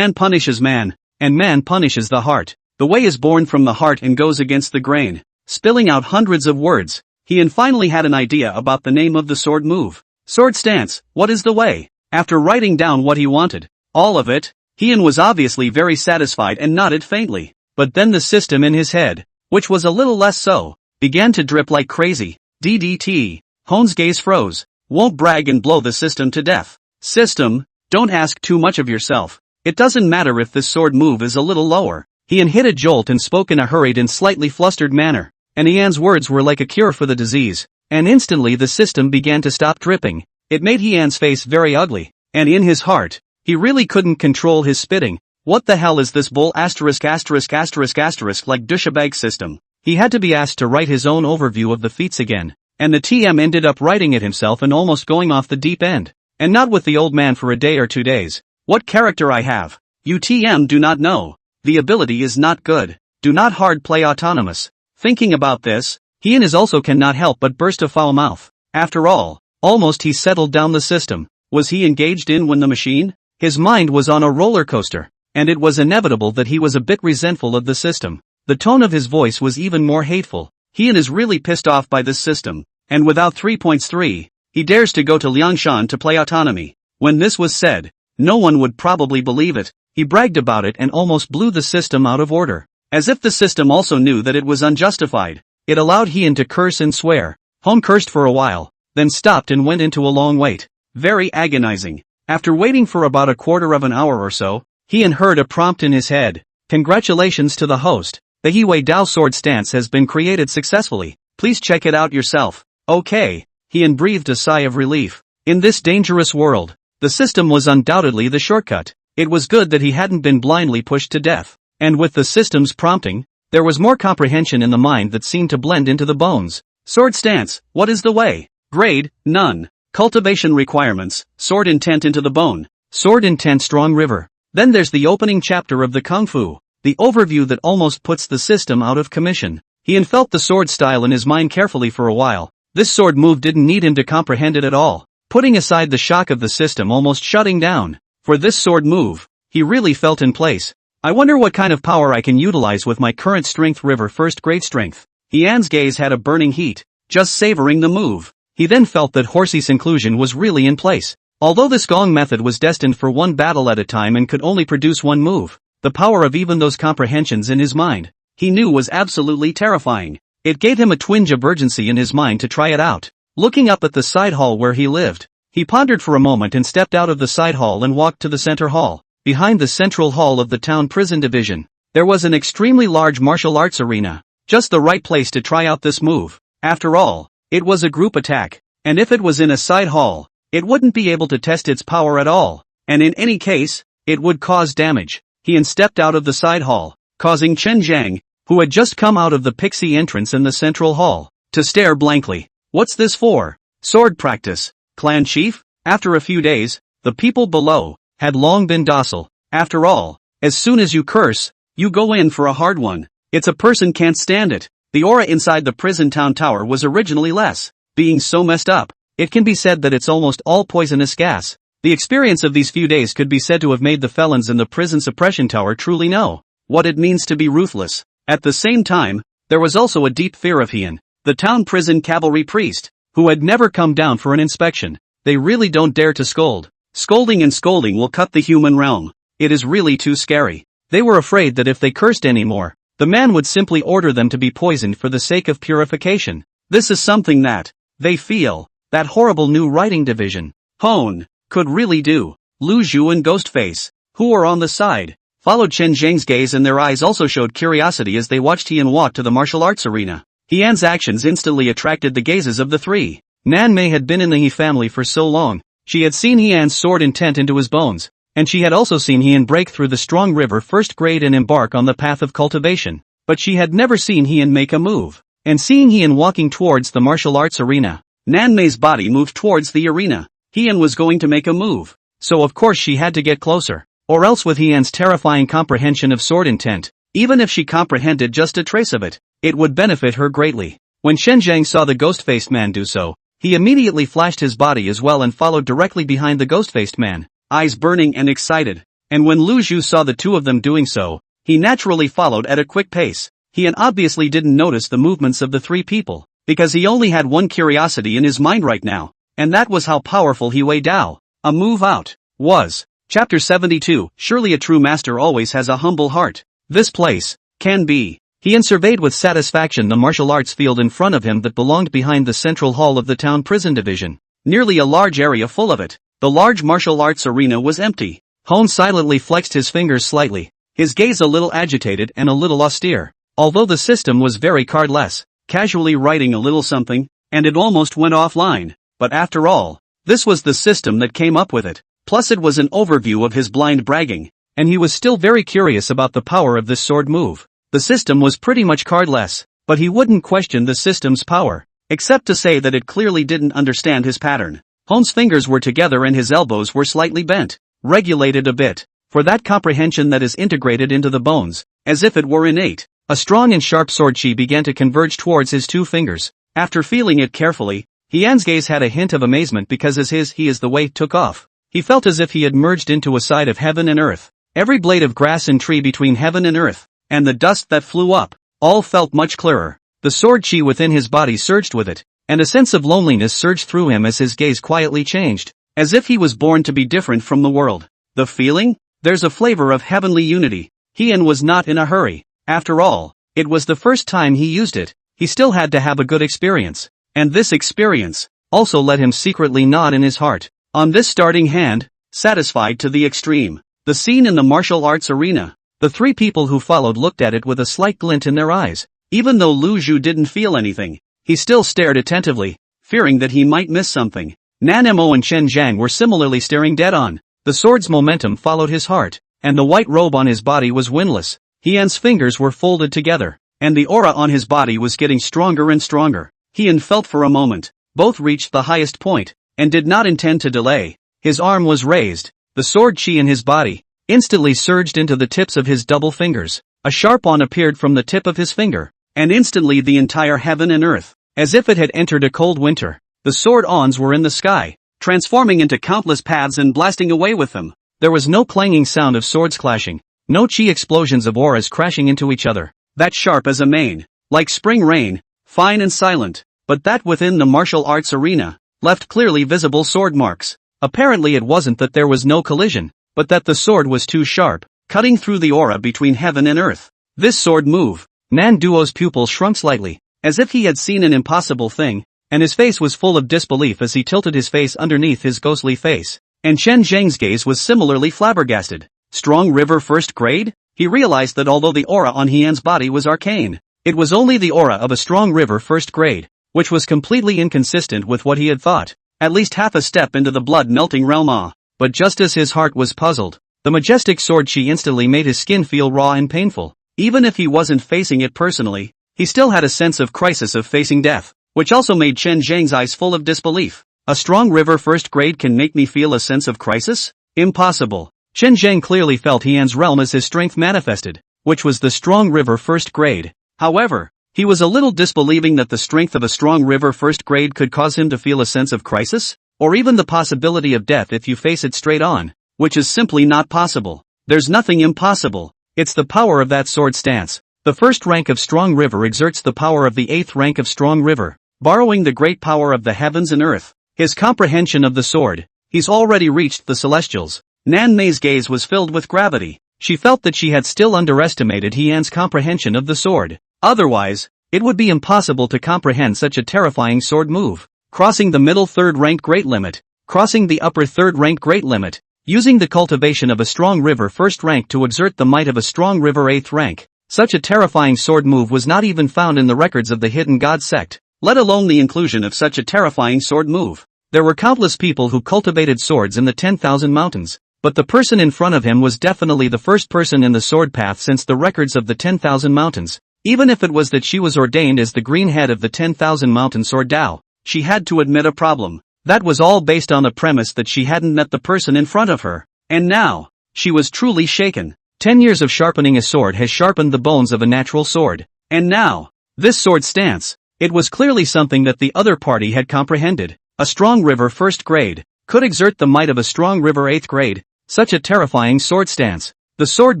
punishes man, and man punishes the heart. The way is born from the heart and goes against the grain, spilling out hundreds of words. He finally had an idea about the name of the sword move. Sword stance, what is the way? After writing down what he wanted, all of it, he was obviously very satisfied and nodded faintly. But then the system in his head, which was a little less so, began to drip like crazy. DDT. Hone's gaze froze. Won't brag and blow the system to death. System, don't ask too much of yourself. It doesn't matter if this sword move is a little lower. He hit a jolt and spoke in a hurried and slightly flustered manner, and Ian's words were like a cure for the disease, and instantly the system began to stop dripping. It made Ian's face very ugly, and in his heart, he really couldn't control his spitting. What the hell is this bull ***** like douchebag system? He had to be asked to write his own overview of the feats again, and the TM ended up writing it himself and almost going off the deep end. And not with the old man for a day or 2 days. What character I have? You TM do not know. The ability is not good. Do not hard play autonomous. Thinking about this, he also cannot help but burst a foul mouth. After all, almost he settled down the system. Was he engaged in when the machine? His mind was on a roller coaster. And it was inevitable that he was a bit resentful of the system. The tone of his voice was even more hateful. Heian is really pissed off by this system, and without 3.3, he dares to go to Liangshan to play autonomy. When this was said, no one would probably believe it. He bragged about it and almost blew the system out of order. As if the system also knew that it was unjustified. It allowed Heian to curse and swear. Hon cursed for a while, then stopped and went into a long wait. Very agonizing. After waiting for about a quarter of an hour or so, Heian heard a prompt in his head. Congratulations to the host. The Hiwei Dao sword stance has been created successfully. Please check it out yourself. Okay. Heian breathed a sigh of relief. In this dangerous world, the system was undoubtedly the shortcut. It was good that he hadn't been blindly pushed to death. And with the system's prompting, there was more comprehension in the mind that seemed to blend into the bones. Sword stance, what is the way? Grade, none. Cultivation requirements, sword intent into the bone. Sword intent strong river. Then there's the opening chapter of the Kung Fu. The overview that almost puts the system out of commission. Heian felt the sword style in his mind carefully for a while. This sword move didn't need him to comprehend it at all. Putting aside the shock of the system almost shutting down. For this sword move, he really felt in place. I wonder what kind of power I can utilize with my current strength river first grade strength. Heian's gaze had a burning heat, just savoring the move. He then felt that Horsey's inclusion was really in place. Although this gong method was destined for one battle at a time and could only produce one move, the power of even those comprehensions in his mind, he knew was absolutely terrifying. It gave him a twinge of urgency in his mind to try it out. Looking up at the side hall where he lived, he pondered for a moment and stepped out of the side hall and walked to the center hall. Behind the central hall of the town prison division, there was an extremely large martial arts arena. Just the right place to try out this move. After all, it was a group attack, and if it was in a side hall, it wouldn't be able to test its power at all, and in any case, it would cause damage. Heian stepped out of the side hall, causing Chen Zhang, who had just come out of the pixie entrance in the central hall, to stare blankly. What's this for? Sword practice. Clan chief? After a few days, the people below had long been docile. After all, as soon as you curse, you go in for a hard one. It's a person can't stand it. The aura inside the prison town tower was originally less. Being so messed up, it can be said that it's almost all poisonous gas. The experience of these few days could be said to have made the felons in the prison suppression tower truly know what it means to be ruthless. At the same time, there was also a deep fear of Heian, the town prison cavalry priest, who had never come down for an inspection. They really don't dare to scold. Scolding and scolding will cut the human realm. It is really too scary. They were afraid that if they cursed anymore, the man would simply order them to be poisoned for the sake of purification. This is something that, they feel, that horrible new writing division, Hone, could really do. Lu Zhu and Ghostface, who were on the side, followed Chen Zhang's gaze and their eyes also showed curiosity as they watched Heian walk to the martial arts arena. Heian's actions instantly attracted the gazes of the three. Nan Mei had been in the He family for so long. She had seen Heian's sword intent into his bones, and she had also seen Heian break through the strong river first grade and embark on the path of cultivation. But she had never seen Heian make a move. And seeing Heian walking towards the martial arts arena, Nan Mei's body moved towards the arena. Heian was going to make a move, so of course she had to get closer. Or else with Heian's terrifying comprehension of sword intent, even if she comprehended just a trace of it, it would benefit her greatly. When Shen Zhang saw the ghost-faced man do so, he immediately flashed his body as well and followed directly behind the ghost-faced man, eyes burning and excited. And when Lu Zhu saw the two of them doing so, he naturally followed at a quick pace. Heian obviously didn't notice the movements of the three people, because he only had one curiosity in his mind right now, and that was how powerful Hiwei Dao, a move out, was. Chapter 72, Surely a true master always has a humble heart. This place, can be. Heian surveyed with satisfaction the martial arts field in front of him that belonged behind the central hall of the town prison division. Nearly a large area full of it. The large martial arts arena was empty. Hone silently flexed his fingers slightly, his gaze a little agitated and a little austere. Although the system was very cardless, casually writing a little something, and it almost went offline. But after all, this was the system that came up with it. Plus it was an overview of his blind bragging, and he was still very curious about the power of this sword move. The system was pretty much cardless, but he wouldn't question the system's power, except to say that it clearly didn't understand his pattern. Hone's fingers were together and his elbows were slightly bent, regulated a bit, for that comprehension that is integrated into the bones, as if it were innate. A strong and sharp sword chi began to converge towards his two fingers. After feeling it carefully, Heian's gaze had a hint of amazement because as he is the way took off. He felt as if he had merged into a side of heaven and earth. Every blade of grass and tree between heaven and earth, and the dust that flew up, all felt much clearer. The sword chi within his body surged with it, and a sense of loneliness surged through him as his gaze quietly changed, as if he was born to be different from the world. The feeling? There's a flavor of heavenly unity. Heian was not in a hurry. After all, it was the first time he used it. He still had to have a good experience. And this experience also let him secretly nod in his heart. On this starting hand, satisfied to the extreme. The scene in the martial arts arena. The three people who followed looked at it with a slight glint in their eyes. Even though Lu Zhu didn't feel anything, he still stared attentively, fearing that he might miss something. Nan Mo and Chen Zhang were similarly staring dead on. The sword's momentum followed his heart, and the white robe on his body was windless. Heian's fingers were folded together, and the aura on his body was getting stronger and stronger. Heian felt for a moment. Both reached the highest point, and did not intend to delay. His arm was raised. The sword chi in his body instantly surged into the tips of his double fingers. A sharp on appeared from the tip of his finger, and instantly the entire heaven and earth, as if it had entered a cold winter. The sword ons were in the sky, transforming into countless paths and blasting away with them. There was no clanging sound of swords clashing, no chi explosions of auras crashing into each other. That sharp as a mane, like spring rain, fine and silent, but that within the martial arts arena, left clearly visible sword marks. Apparently it wasn't that there was no collision, but that the sword was too sharp, cutting through the aura between heaven and earth. This sword move. Nan Duo's pupil shrunk slightly, as if he had seen an impossible thing, and his face was full of disbelief as he tilted his face underneath his ghostly face. And Chen Zhang's gaze was similarly flabbergasted. Strong River First Grade? He realized that although the aura on Heian's body was arcane, it was only the aura of a Strong River First Grade, which was completely inconsistent with what he had thought. At least half a step into the blood-melting realm. But just as his heart was puzzled, the majestic sword chi instantly made his skin feel raw and painful. Even if he wasn't facing it personally, he still had a sense of crisis of facing death, which also made Chen Zhang's eyes full of disbelief. A Strong River First Grade can make me feel a sense of crisis? Impossible. Chen Zhang clearly felt Heian's realm as his strength manifested, which was the Strong River First Grade. However, he was a little disbelieving that the strength of a Strong River First Grade could cause him to feel a sense of crisis, or even the possibility of death if you face it straight on, which is simply not possible. There's nothing impossible. It's the power of that sword stance. The first rank of Strong River exerts the power of the 8th rank of Strong River, borrowing the great power of the heavens and earth. His comprehension of the sword. He's already reached the celestials. Nan Mei's gaze was filled with gravity. She felt that she had still underestimated Heian's comprehension of the sword. Otherwise, it would be impossible to comprehend such a terrifying sword move. Crossing the middle 3rd rank great limit. Crossing the upper 3rd rank great limit. Using the cultivation of a Strong River First rank to exert the might of a Strong River 8th rank. Such a terrifying sword move was not even found in the records of the Hidden God sect, let alone the inclusion of such a terrifying sword move. There were countless people who cultivated swords in the 10,000 mountains, but the person in front of him was definitely the first person in the sword path since the records of the 10,000 mountains. Even if it was that she was ordained as the green head of the 10,000 mountain sword Dao, she had to admit a problem. That was all based on the premise that she hadn't met the person in front of her. And now, she was truly shaken. 10 years of sharpening a sword has sharpened the bones of a natural sword. And now, this sword stance. It was clearly something that the other party had comprehended. A Strong River First Grade could exert the might of a Strong River 8th Grade. Such a terrifying sword stance. The sword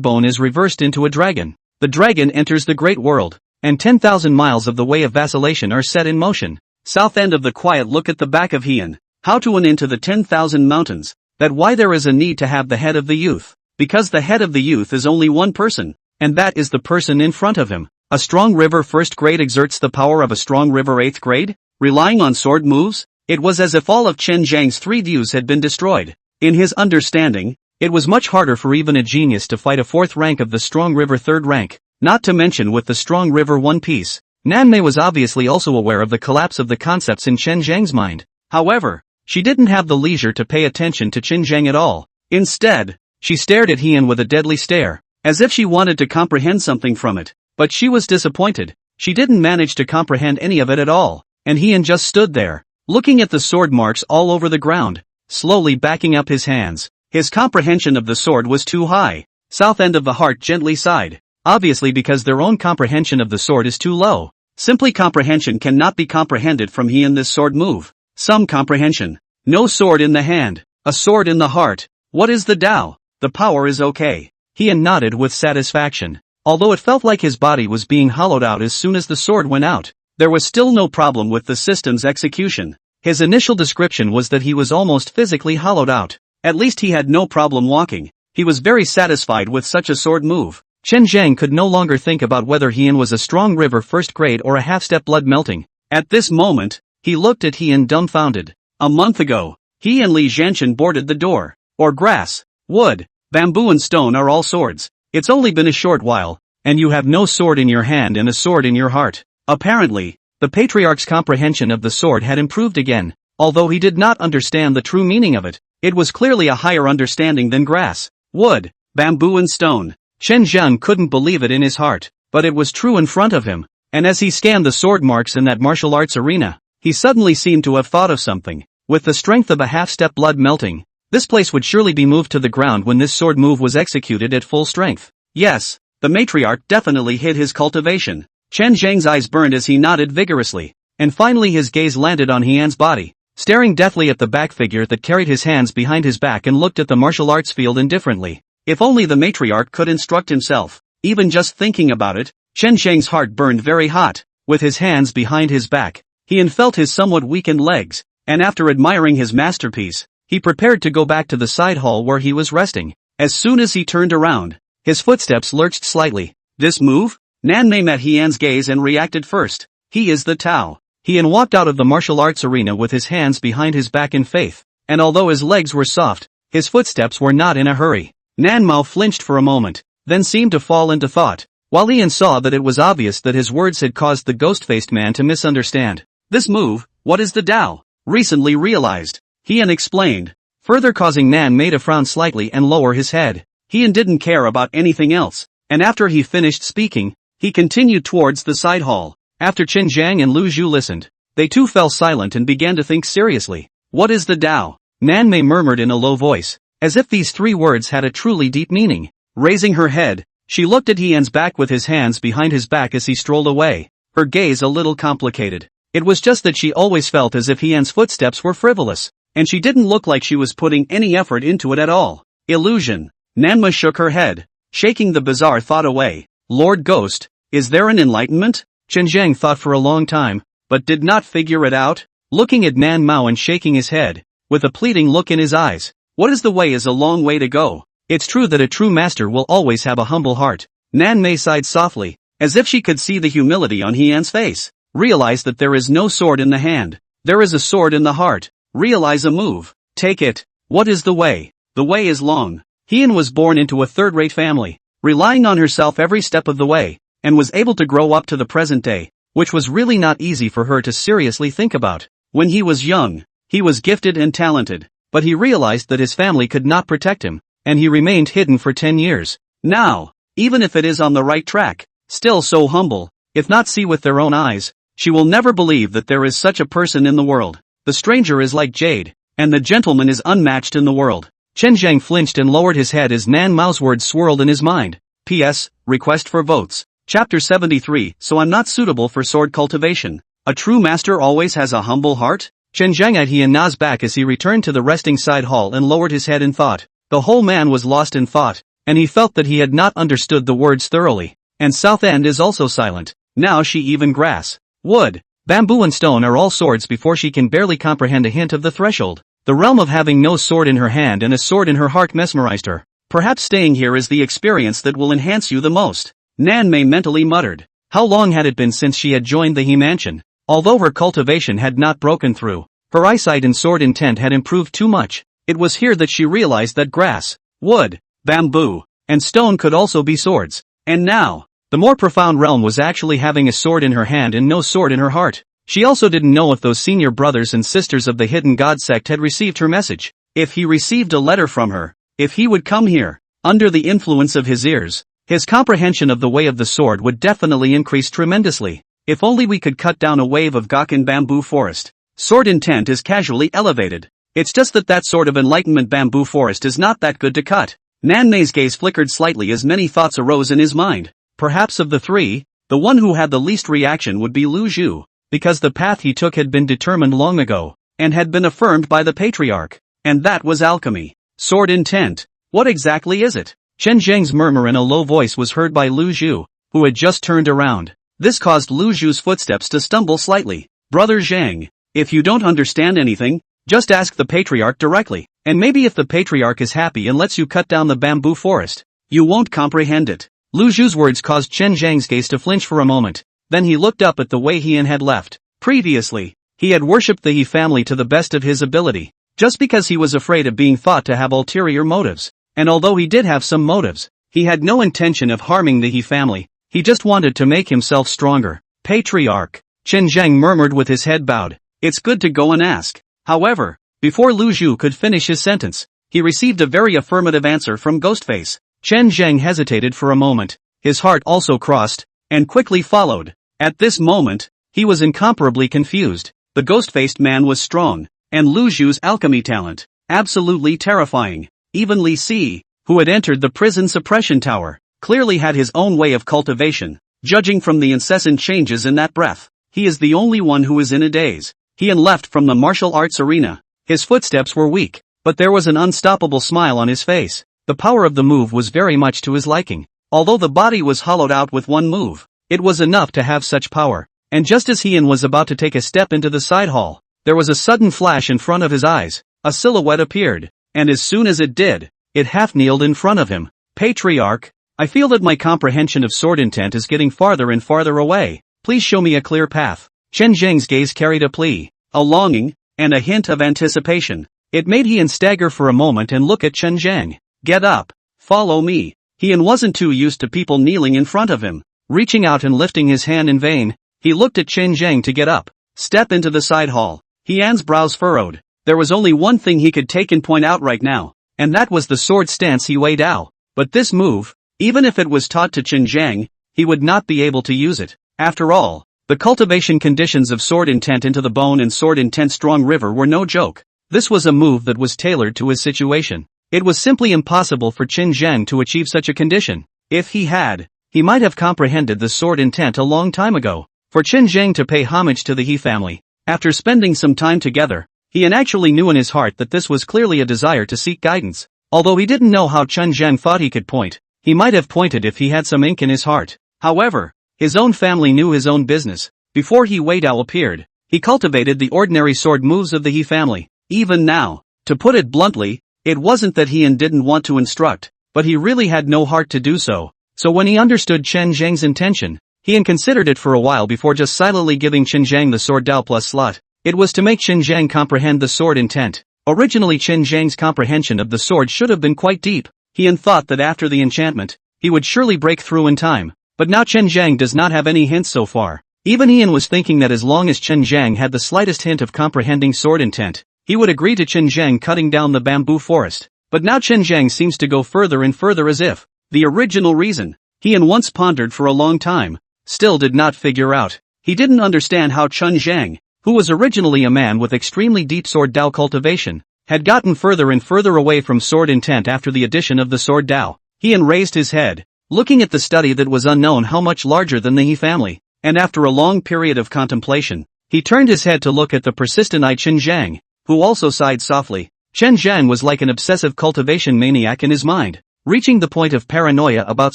bone is reversed into a dragon. The dragon enters the great world, and 10,000 miles of the way of vacillation are set in motion. South end of the quiet look at the back of Heian. How to win into the 10,000 mountains. That why there is a need to have the head of the youth. Because the head of the youth is only one person, and that is the person in front of him. A Strong River First Grade exerts the power of a Strong River 8th Grade, relying on sword moves. It was as if all of Chen Zhang's 3 views had been destroyed. In his understanding, it was much harder for even a genius to fight a 4th rank of the Strong River 3rd rank, not to mention with the Strong River One Piece. Nan Mei was obviously also aware of the collapse of the concepts in Chen Zhang's mind. However, she didn't have the leisure to pay attention to Chen Zhang at all. Instead, she stared at Heian with a deadly stare, as if she wanted to comprehend something from it. But she was disappointed. She didn't manage to comprehend any of it at all, and Heian just stood there, looking at the sword marks all over the ground, slowly backing up his hands. His comprehension of the sword was too high. South end of the heart gently sighed, obviously because their own comprehension of the sword is too low. Simply comprehension cannot be comprehended from Heian this sword move. Some comprehension. No sword in the hand, a sword in the heart. What is the Tao? The power is okay. Heian nodded with satisfaction. Although it felt like his body was being hollowed out as soon as the sword went out, there was still no problem with the system's execution. His initial description was that he was almost physically hollowed out. At least he had no problem walking. He was very satisfied with such a sword move. Chen Zhang could no longer think about whether Heian was a strong river first grade or a half-step blood melting. At this moment, he looked at Heian dumbfounded. A month ago, he and Li Zhanshan boarded the door. Or grass, wood, bamboo and stone are all swords. It's only been a short while, and you have no sword in your hand and a sword in your heart. Apparently, the patriarch's comprehension of the sword had improved again. Although he did not understand the true meaning of it, it was clearly a higher understanding than grass, wood, bamboo and stone. Chen Zhang couldn't believe it in his heart, but it was true in front of him, and as he scanned the sword marks in that martial arts arena, he suddenly seemed to have thought of something. With the strength of a half-step blood melting, this place would surely be moved to the ground when this sword move was executed at full strength. Yes, the matriarch definitely hid his cultivation. Chen Zhang's eyes burned as he nodded vigorously, and finally his gaze landed on Heian's body, staring deathly at the back figure that carried his hands behind his back and looked at the martial arts field indifferently. If only the matriarch could instruct himself. Even just thinking about it, Chen Zhang's heart burned very hot. With his hands behind his back, Heian felt his somewhat weakened legs, and after admiring his masterpiece, he prepared to go back to the side hall where he was resting. As soon as he turned around, his footsteps lurched slightly. This move? Nan Mei met Heian's gaze and reacted first. He is the Tao. Heian walked out of the martial arts arena with his hands behind his back in faith, and although his legs were soft, his footsteps were not in a hurry. Nan Mao flinched for a moment, then seemed to fall into thought, while Heian saw that it was obvious that his words had caused the ghost-faced man to misunderstand. This move, what is the Tao? Recently realized, Heian explained, further causing Nan Mei to frown slightly and lower his head. Heian didn't care about anything else, and after he finished speaking, he continued towards the side hall. After Chen Zhang and Lu Zhu listened, they too fell silent and began to think seriously. What is the Tao? Nan Mei murmured in a low voice, as if these three words had a truly deep meaning. Raising her head, she looked at Heian's back with his hands behind his back as he strolled away, her gaze a little complicated. It was just that she always felt as if Heian's footsteps were frivolous, and she didn't look like she was putting any effort into it at all. Illusion. Nanma shook her head, shaking the bizarre thought away. Lord Ghost, is there an enlightenment? Chen Zhang thought for a long time, but did not figure it out, looking at Nan Mao and shaking his head, with a pleading look in his eyes. What is the way is a long way to go. It's true that a true master will always have a humble heart. Nan Mei sighed softly, as if she could see the humility on Heian's face. Realize that there is no sword in the hand. There is a sword in the heart. Realize a move. Take it. What is the way? The way is long. Heian was born into a third-rate family, relying on herself every step of the way, and was able to grow up to the present day, which was really not easy for her to seriously think about. When he was young, he was gifted and talented, but he realized that his family could not protect him, and he remained hidden for 10 years. Now, even if it is on the right track, still so humble, if not see with their own eyes, she will never believe that there is such a person in the world. The stranger is like jade, and the gentleman is unmatched in the world. Chen Zhang flinched and lowered his head as Nan Mao's words swirled in his mind. P.S. Request for votes. Chapter 73. So I'm not suitable for sword cultivation. A true master always has a humble heart? Chen Zhang eyed Heian Na's back as he returned to the resting side hall and lowered his head in thought. The whole man was lost in thought, and he felt that he had not understood the words thoroughly. And South End is also silent. Now she even grass, wood, bamboo and stone are all swords before she can barely comprehend a hint of the threshold. The realm of having no sword in her hand and a sword in her heart mesmerized her. Perhaps staying here is the experience that will enhance you the most. Nan Mei mentally muttered. How long had it been since she had joined the He Mansion? Although her cultivation had not broken through, her eyesight and sword intent had improved too much. It was here that she realized that grass, wood, bamboo, and stone could also be swords. And now, the more profound realm was actually having a sword in her hand and no sword in her heart. She also didn't know if those senior brothers and sisters of the Hidden God sect had received her message. If he received a letter from her, if he would come here, under the influence of his ears, his comprehension of the way of the sword would definitely increase tremendously. If only we could cut down a wave of Gakuen bamboo forest. Sword intent is casually elevated. It's just that sort of enlightenment bamboo forest is not that good to cut. Nan Mei's gaze flickered slightly as many thoughts arose in his mind. Perhaps of the three, the one who had the least reaction would be Lu Zhu, because the path he took had been determined long ago, and had been affirmed by the patriarch. And that was alchemy. Sword intent. What exactly is it? Chen Zhang's murmur in a low voice was heard by Lu Zhu, who had just turned around. This caused Lu Zhu's footsteps to stumble slightly. Brother Zhang, if you don't understand anything, just ask the patriarch directly, and maybe if the patriarch is happy and lets you cut down the bamboo forest, you won't comprehend it. Lu Zhu's words caused Chen Zhang's gaze to flinch for a moment, then he looked up at the way He had left. Previously, he had worshipped the He family to the best of his ability, just because he was afraid of being thought to have ulterior motives, and although he did have some motives, he had no intention of harming the He family, he just wanted to make himself stronger. Patriarch, Chen Zhang murmured with his head bowed, it's good to go and ask. However, before Lu Zhu could finish his sentence, he received a very affirmative answer from Ghostface. Chen Zhang hesitated for a moment, his heart also crossed, and quickly followed. At this moment, he was incomparably confused. The ghost-faced man was strong, and Lu Zhu's alchemy talent, absolutely terrifying. Even Li Si, who had entered the prison suppression tower, clearly had his own way of cultivation, judging from the incessant changes in that breath. He is the only one who is in a daze. He had left from the martial arts arena. His footsteps were weak, but there was an unstoppable smile on his face. The power of the move was very much to his liking. Although the body was hollowed out with one move, it was enough to have such power. And just as Heian was about to take a step into the side hall, there was a sudden flash in front of his eyes. A silhouette appeared, and as soon as it did, it half-kneeled in front of him. Patriarch, I feel that my comprehension of sword intent is getting farther and farther away. Please show me a clear path. Chen Zhang's gaze carried a plea, a longing, and a hint of anticipation. It made Heian stagger for a moment and look at Chen Zhang. Get up. Follow me. Heian wasn't too used to people kneeling in front of him. Reaching out and lifting his hand in vain, he looked at Chen Zhang to get up. Step into the side hall. Heian's brows furrowed. There was only one thing he could take and point out right now, and that was the sword stance He Wei Dao. But this move, even if it was taught to Chen Zhang, he would not be able to use it. After all, the cultivation conditions of sword intent into the bone and sword intent strong river were no joke. This was a move that was tailored to his situation. It was simply impossible for Chen Zhang to achieve such a condition. If he had, he might have comprehended the sword intent a long time ago. For Chen Zhang to pay homage to the He family, after spending some time together, Heian actually knew in his heart that this was clearly a desire to seek guidance. Although he didn't know how Chen Zhang thought he could point, he might have pointed if he had some ink in his heart. However, his own family knew his own business. Before He Wei Dao appeared, he cultivated the ordinary sword moves of the He family. Even now, to put it bluntly, it wasn't that Heian didn't want to instruct, but he really had no heart to do so. So when he understood Chen Zhang's intention, Heian considered it for a while before just silently giving Chen Zhang the sword Dao plus slot. It was to make Chen Zhang comprehend the sword intent. Originally Chen Zhang's comprehension of the sword should have been quite deep. Heian thought that after the enchantment, he would surely break through in time. But now Chen Zhang does not have any hints so far. Even Heian was thinking that as long as Chen Zhang had the slightest hint of comprehending sword intent, he would agree to Chen Zhang cutting down the bamboo forest. But now Chen Zhang seems to go further and further as if the original reason Heian once pondered for a long time still did not figure out. He didn't understand how Chen Zhang, who was originally a man with extremely deep sword Dao cultivation, had gotten further and further away from sword intent after the addition of the sword Dao. Heian raised his head, looking at the study that was unknown how much larger than the He family, and after a long period of contemplation, he turned his head to look at the persistent-eyed Chen Zhang, who also sighed softly. Chen Zhang was like an obsessive cultivation maniac in his mind, reaching the point of paranoia about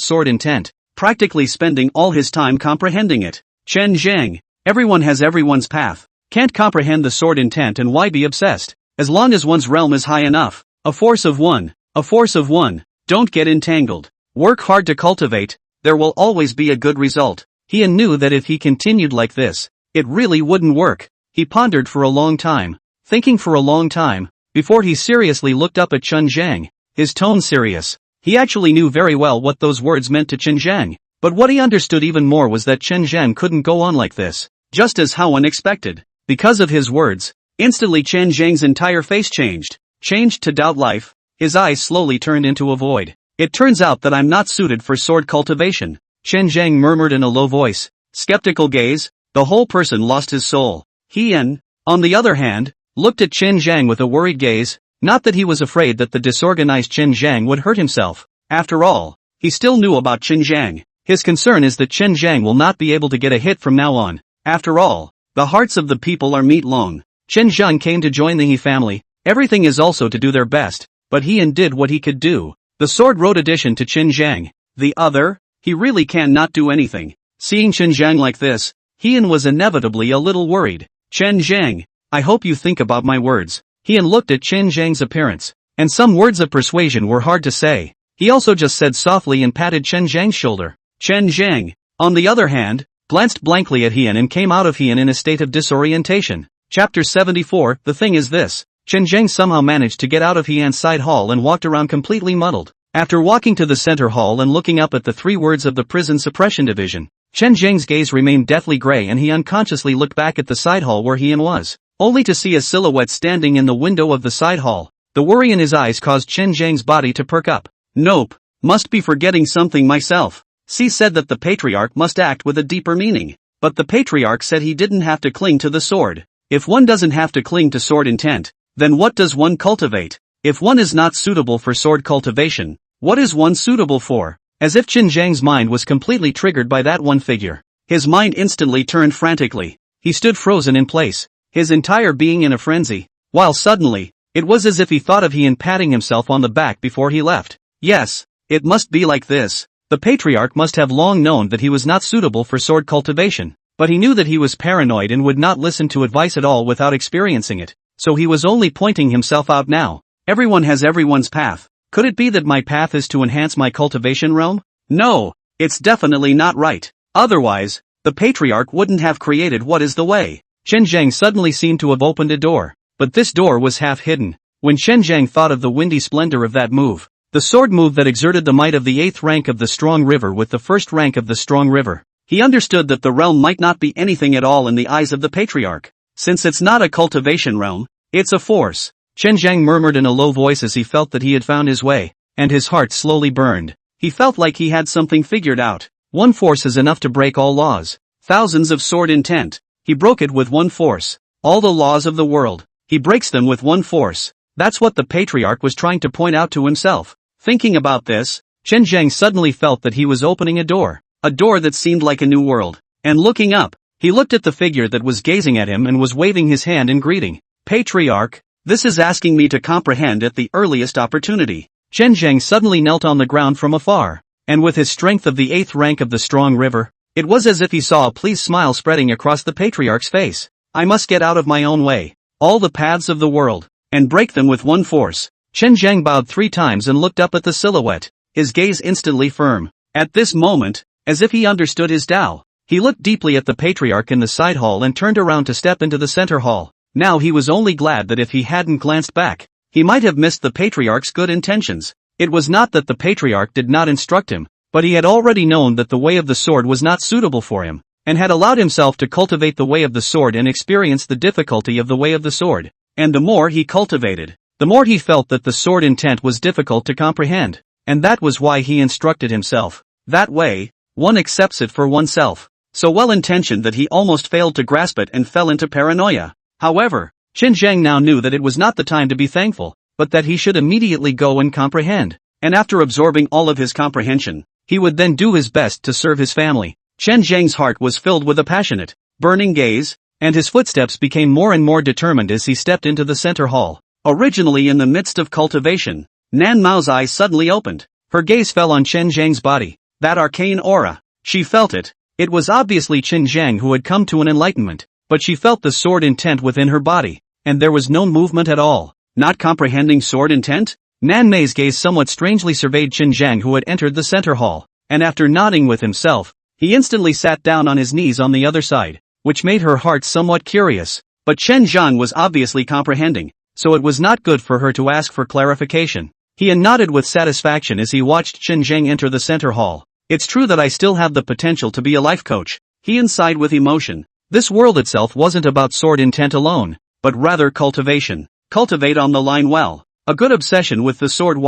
sword intent, practically spending all his time comprehending it. Chen Zhang, everyone has everyone's path. Can't comprehend the sword intent and why be obsessed? As long as one's realm is high enough. A force of one. A force of one. Don't get entangled. Work hard to cultivate, there will always be a good result. Heian knew that if he continued like this, it really wouldn't work. He pondered for a long time, thinking for a long time, before he seriously looked up at Chen Zhang, his tone serious. He actually knew very well what those words meant to Chen Zhang, but what he understood even more was that Chen Zhang couldn't go on like this, just as how unexpected. Because of his words, instantly Chen Zhang's entire face changed to doubt life, his eyes slowly turned into a void. It turns out that I'm not suited for sword cultivation, Chen Zhang murmured in a low voice. Skeptical gaze, the whole person lost his soul. Heian, on the other hand, looked at Chen Zhang with a worried gaze, not that he was afraid that the disorganized Chen Zhang would hurt himself. After all, he still knew about Chen Zhang. His concern is that Chen Zhang will not be able to get a hit from now on. After all, the hearts of the people are meat long. Chen Zhang came to join the He family, everything is also to do their best, but Heian did what he could do. The sword wrote addition to Qin Zhang. The other? He really cannot do anything. Seeing Qin Zhang like this, Heian was inevitably a little worried. Qin Zhang, I hope you think about my words. Heian looked at Qin Zhang's appearance, and some words of persuasion were hard to say. He also just said softly and patted Qin Zhang's shoulder. Qin Zhang, on the other hand, glanced blankly at Heian and came out of Heian in a state of disorientation. Chapter 74, The thing is this. Qin Zhang somehow managed to get out of Heian's side hall and walked around completely muddled. After walking to the center hall and looking up at the 3 words of the prison suppression division, Qin Zhang's gaze remained deathly gray and he unconsciously looked back at the side hall where Heian was, only to see a silhouette standing in the window of the side hall. The worry in his eyes caused Qin Zhang's body to perk up. Nope. Must be forgetting something myself. C said that the patriarch must act with a deeper meaning. But the patriarch said he didn't have to cling to the sword. If one doesn't have to cling to sword intent, then what does one cultivate? If one is not suitable for sword cultivation, what is one suitable for? As if Qin Zhang's mind was completely triggered by that one figure. His mind instantly turned frantically. He stood frozen in place, his entire being in a frenzy. While suddenly, it was as if he thought of Heian patting himself on the back before he left. Yes, it must be like this. The patriarch must have long known that he was not suitable for sword cultivation, but he knew that he was paranoid and would not listen to advice at all without experiencing it, so he was only pointing himself out now. Everyone has everyone's path. Could it be that my path is to enhance my cultivation realm? No, it's definitely not right. Otherwise, the patriarch wouldn't have created what is the way. Qin Zhang suddenly seemed to have opened a door, but this door was half hidden. When Qin Zhang thought of the windy splendor of that move, the sword move that exerted the might of the 8th rank of the strong river with the 1st rank of the strong river, he understood that the realm might not be anything at all in the eyes of the patriarch. Since it's not a cultivation realm, it's a force. Qin Zhang murmured in a low voice as he felt that he had found his way, and his heart slowly burned. He felt like he had something figured out. One force is enough to break all laws. Thousands of sword intent. He broke it with one force. All the laws of the world, he breaks them with one force. That's what the patriarch was trying to point out to himself. Thinking about this, Qin Zhang suddenly felt that he was opening a door that seemed like a new world. And looking up, he looked at the figure that was gazing at him and was waving his hand in greeting. Patriarch, this is asking me to comprehend at the earliest opportunity. Qin Zhang suddenly knelt on the ground from afar, and with his strength of the 8th rank of the strong river, it was as if he saw a pleased smile spreading across the patriarch's face. I must get out of my own way, all the paths of the world, and break them with one force. Qin Zhang bowed 3 times and looked up at the silhouette, his gaze instantly firm. At this moment, as if he understood his Tao, he looked deeply at the patriarch in the side hall and turned around to step into the center hall. Now he was only glad that if he hadn't glanced back, he might have missed the patriarch's good intentions. It was not that the patriarch did not instruct him, but he had already known that the way of the sword was not suitable for him, and had allowed himself to cultivate the way of the sword and experience the difficulty of the way of the sword. And the more he cultivated, the more he felt that the sword intent was difficult to comprehend, and that was why he instructed himself. That way, one accepts it for oneself. So well-intentioned that he almost failed to grasp it and fell into paranoia. However, Qin Zhang now knew that it was not the time to be thankful, but that he should immediately go and comprehend, and after absorbing all of his comprehension, he would then do his best to serve his family. Qin Zhang's heart was filled with a passionate, burning gaze, and his footsteps became more and more determined as he stepped into the center hall. Originally in the midst of cultivation, Nan Mao's eyes suddenly opened. Her gaze fell on Qin Zhang's body, that arcane aura. She felt it. It was obviously Qin Zhang who had come to an enlightenment, but she felt the sword intent within her body, and there was no movement at all. Not comprehending sword intent? Nan Mei's gaze somewhat strangely surveyed Qin Zhang who had entered the center hall, and after nodding with himself, he instantly sat down on his knees on the other side, which made her heart somewhat curious. But Qin Zhang was obviously comprehending, so it was not good for her to ask for clarification. He nodded with satisfaction as he watched Qin Zhang enter the center hall. It's true that I still have the potential to be a life coach. He sighed with emotion. This world itself wasn't about sword intent alone, but rather cultivation. Cultivate on the line well. A good obsession with the sword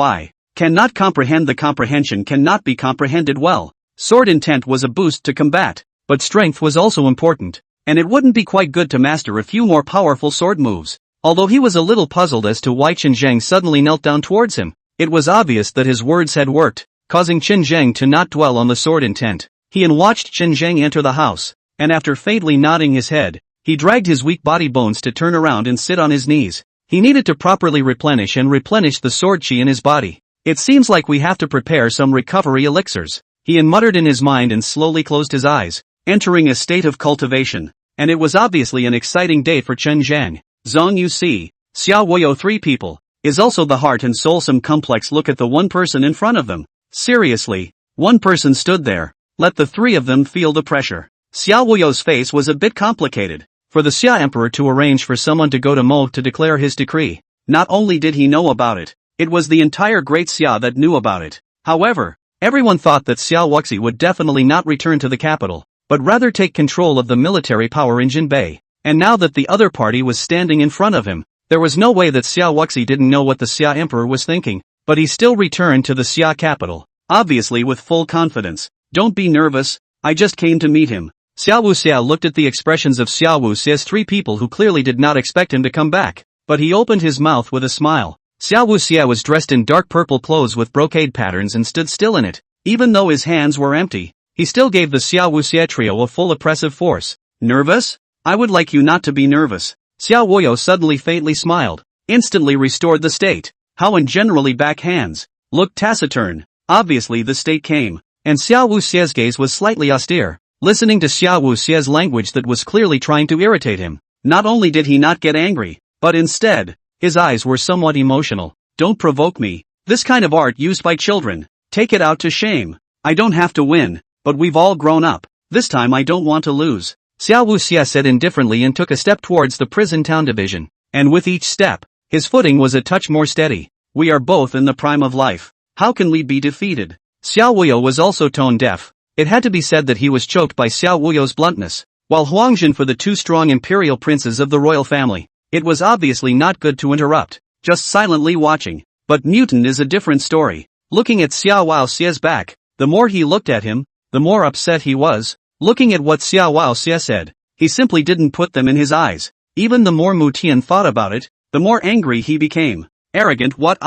cannot comprehend the comprehension cannot be comprehended well. Sword intent was a boost to combat, but strength was also important, and it wouldn't be quite good to master a few more powerful sword moves. Although he was a little puzzled as to why Qin Zhang suddenly knelt down towards him, it was obvious that his words had worked, causing Qin Zhang to not dwell on the sword intent. He watched Qin Zhang enter the house, and after faintly nodding his head, he dragged his weak body bones to turn around and sit on his knees. He needed to properly replenish the sword chi in his body. It seems like we have to prepare some recovery elixirs, he muttered in his mind and slowly closed his eyes, entering a state of cultivation. And it was obviously an exciting day for Chen Zhang. Zhang you see, Xiao Wuyo 3 people, is also the heart and soul. Some complex look at the one person in front of them. Seriously, one person stood there. Let the 3 of them feel the pressure. Xiao Wuyo's face was a bit complicated. For the Xia Emperor to arrange for someone to go to Mo to declare his decree. Not only did he know about it, it was the entire Great Xia that knew about it. However, everyone thought that Xiao Wuxi would definitely not return to the capital, but rather take control of the military power in Jinbei. And now that the other party was standing in front of him, there was no way that Xiao Wuxi didn't know what the Xia Emperor was thinking, but he still returned to the Xia capital, obviously with full confidence. Don't be nervous, I just came to meet him. Xiao Wuxia looked at the expressions of Xiao Wuxia's 3 people who clearly did not expect him to come back, but he opened his mouth with a smile. Xiao Wuxia was dressed in dark purple clothes with brocade patterns and stood still in it. Even though his hands were empty, he still gave the Xiao Wuxia trio a full oppressive force. Nervous? I would like you not to be nervous. Xiao Wuyo suddenly faintly smiled, instantly restored the state. How and generally back hands looked taciturn. Obviously the state came, and Xiao Wuxia's gaze was slightly austere, listening to Xiao Wuxia's language that was clearly trying to irritate him. Not only did he not get angry, but instead, his eyes were somewhat emotional. Don't provoke me. This kind of art used by children. Take it out to shame. I don't have to win, but we've all grown up. This time I don't want to lose. Xiao Wuxia said indifferently and took a step towards the prison town division. And with each step, his footing was a touch more steady. We are both in the prime of life. How can we be defeated? Xiao Wuyo was also tone deaf. It had to be said that he was choked by Xiao Wuyo's bluntness. While Huangjin for the 2 strong imperial princes of the royal family, it was obviously not good to interrupt, just silently watching. But Mutant is a different story. Looking at Xiao Wuxia's back, the more he looked at him, the more upset he was. Looking at what Xiao Wuxia said, he simply didn't put them in his eyes. Even the more Mutian thought about it, the more angry he became. Arrogant what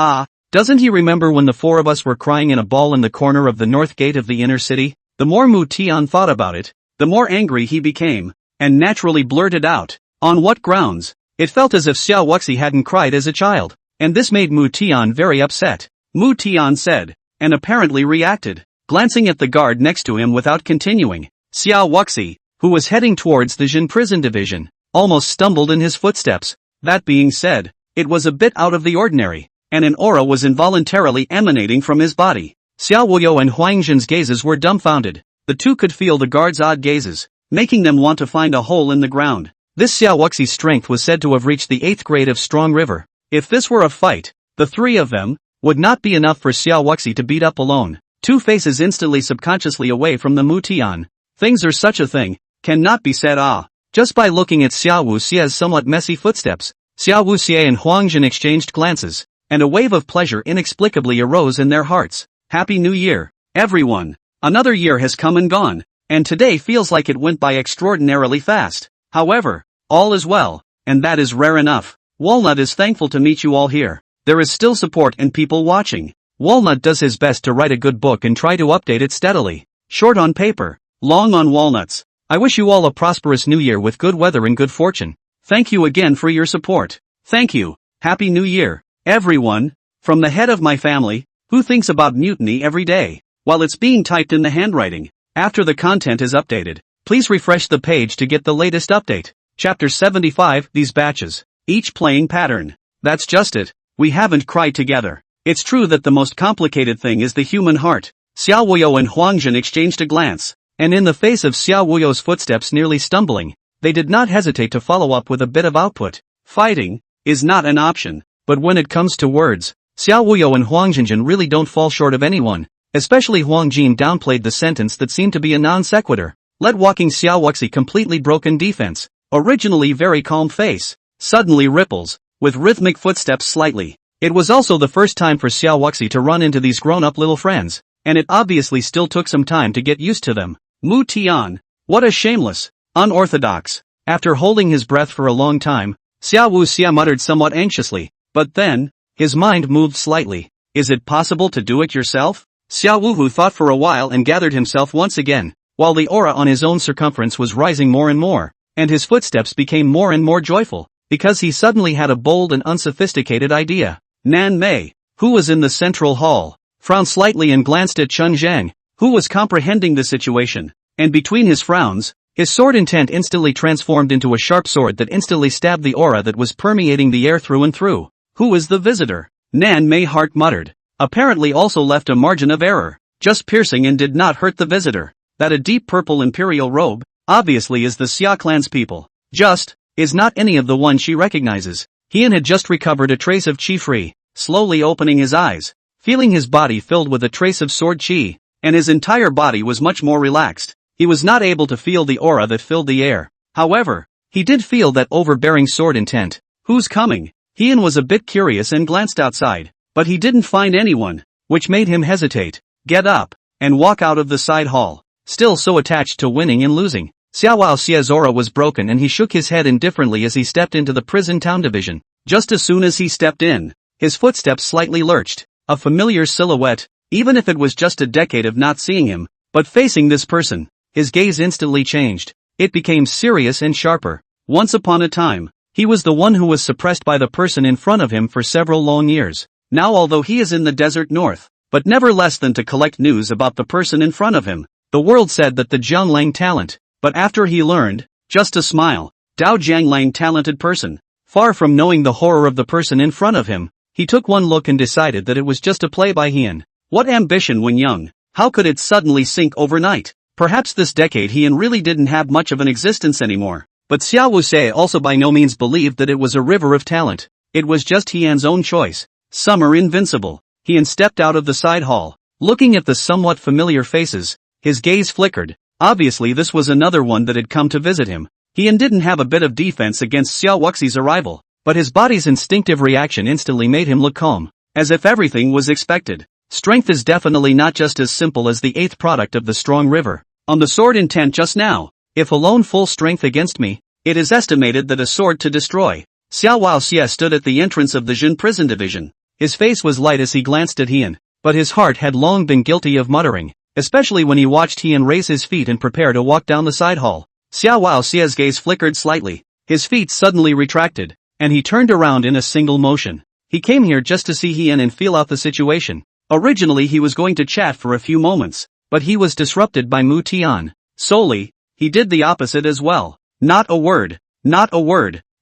doesn't he remember when the 4 of us were crying in a ball in the corner of the north gate of the inner city? The more Mutian thought about it, the more angry he became, and naturally blurted out. On what grounds? It felt as if Xiao Wuxi hadn't cried as a child, and this made Mutian very upset. Mutian said, and apparently reacted, glancing at the guard next to him without continuing. Xiao Wuxi, who was heading towards the Jin prison division, almost stumbled in his footsteps. That being said, it was a bit out of the ordinary, and an aura was involuntarily emanating from his body. Xiao Wuyo and Huangjin's gazes were dumbfounded. The 2 could feel the guard's odd gazes, making them want to find a hole in the ground. This Xiao Wuxi's strength was said to have reached the 8th grade of Strong River. If this were a fight, the 3 of them would not be enough for Xiao Wuxi to beat up alone. 2 faces instantly subconsciously away from the Mutian. Things are such a thing, cannot be said just by looking at Xiao Wuxia's somewhat messy footsteps. Xiao Wuxia and Huangjin exchanged glances, and a wave of pleasure inexplicably arose in their hearts. Happy New Year, everyone! Another year has come and gone, and today feels like it went by extraordinarily fast. However, all is well, and that is rare enough. Walnut is thankful to meet you all here. There is still support and people watching. Walnut does his best to write a good book and try to update it steadily. Short on paper, long on walnuts. I wish you all a prosperous new year with good weather and good fortune. Thank you again for your support. Thank you. Happy New Year, everyone. From the head of my family, who thinks about mutiny every day, while it's being typed in the handwriting. After the content is updated, please refresh the page to get the latest update. Chapter 75, These Batches. Each playing pattern. That's just it. We haven't cried together. It's true that the most complicated thing is the human heart. Xiao Wuyo and Huangjin exchanged a glance, and in the face of Xiao Wuyo's footsteps nearly stumbling, they did not hesitate to follow up with a bit of output. Fighting is not an option, but when it comes to words, Xiao Wuyo and Huangjin really don't fall short of anyone. Especially Huangjin downplayed the sentence that seemed to be a non sequitur. Let walking Xiao Wuxi completely broken defense. Originally very calm face, suddenly ripples, with rhythmic footsteps slightly. It was also the first time for Xiao Wuxi to run into these grown-up little friends, and it obviously still took some time to get used to them. Mu Tian, what a shameless, unorthodox. After holding his breath for a long time, Xiao Wuxia muttered somewhat anxiously, but then, his mind moved slightly. Is it possible to do it yourself? Xiao Wuhu thought for a while and gathered himself once again, while the aura on his own circumference was rising more and more, and his footsteps became more and more joyful, because he suddenly had a bold and unsophisticated idea. Nan Mei, who was in the central hall, frowned slightly and glanced at Chun Zhang, who was comprehending the situation, and between his frowns, his sword intent instantly transformed into a sharp sword that instantly stabbed the aura that was permeating the air through and through. Who is the visitor? Nan Mei Hart muttered. Apparently also left a margin of error, just piercing and did not hurt the visitor. That a deep purple imperial robe, obviously is the Xia clan's people. Just, is not any of the one she recognizes. Heian had just recovered a trace of chi free, slowly opening his eyes, feeling his body filled with a trace of sword chi, and his entire body was much more relaxed. He was not able to feel the aura that filled the air. However, he did feel that overbearing sword intent. Who's coming? Heian was a bit curious and glanced outside, but he didn't find anyone, which made him hesitate, get up, and walk out of the side hall, still so attached to winning and losing. Xiao Xia's aura was broken and he shook his head indifferently as he stepped into the prison town division. Just as soon as he stepped in, his footsteps slightly lurched, a familiar silhouette, even if it was just a decade of not seeing him, but facing this person, his gaze instantly changed. It became serious and sharper. Once upon a time, he was the one who was suppressed by the person in front of him for several long years. Now although he is in the desert north, but never less than to collect news about the person in front of him, the world said that the Jianglang talent, but after he learned, just a smile, Dao Jianglang talented person, far from knowing the horror of the person in front of him, he took one look and decided that it was just a play by Heian. What ambition when young, how could it suddenly sink overnight? Perhaps this decade Heian really didn't have much of an existence anymore, but Xiao Wuxie also by no means believed that it was a river of talent. It was just Heian's own choice. Some are invincible. Heian stepped out of the side hall, looking at the somewhat familiar faces, his gaze flickered. Obviously this was another one that had come to visit him. Heian didn't have a bit of defense against Xiao Wuxie's arrival, but his body's instinctive reaction instantly made him look calm, as if everything was expected. Strength is definitely not just as simple as the eighth product of the strong river. On the sword intent just now, if alone full strength against me, it is estimated that a sword to destroy. Xiao Wuxie stood at the entrance of the Jin prison division. His face was light as he glanced at Heian, but his heart had long been guilty of muttering, especially when he watched Heian raise his feet and prepare to walk down the side hall. Xiao Wuxie's gaze flickered slightly, his feet suddenly retracted, and he turned around in a single motion. He came here just to see Heian and feel out the situation. Originally he was going to chat for a few moments, but he was disrupted by Mu Tian. Solely, he did the opposite as well. Not a word,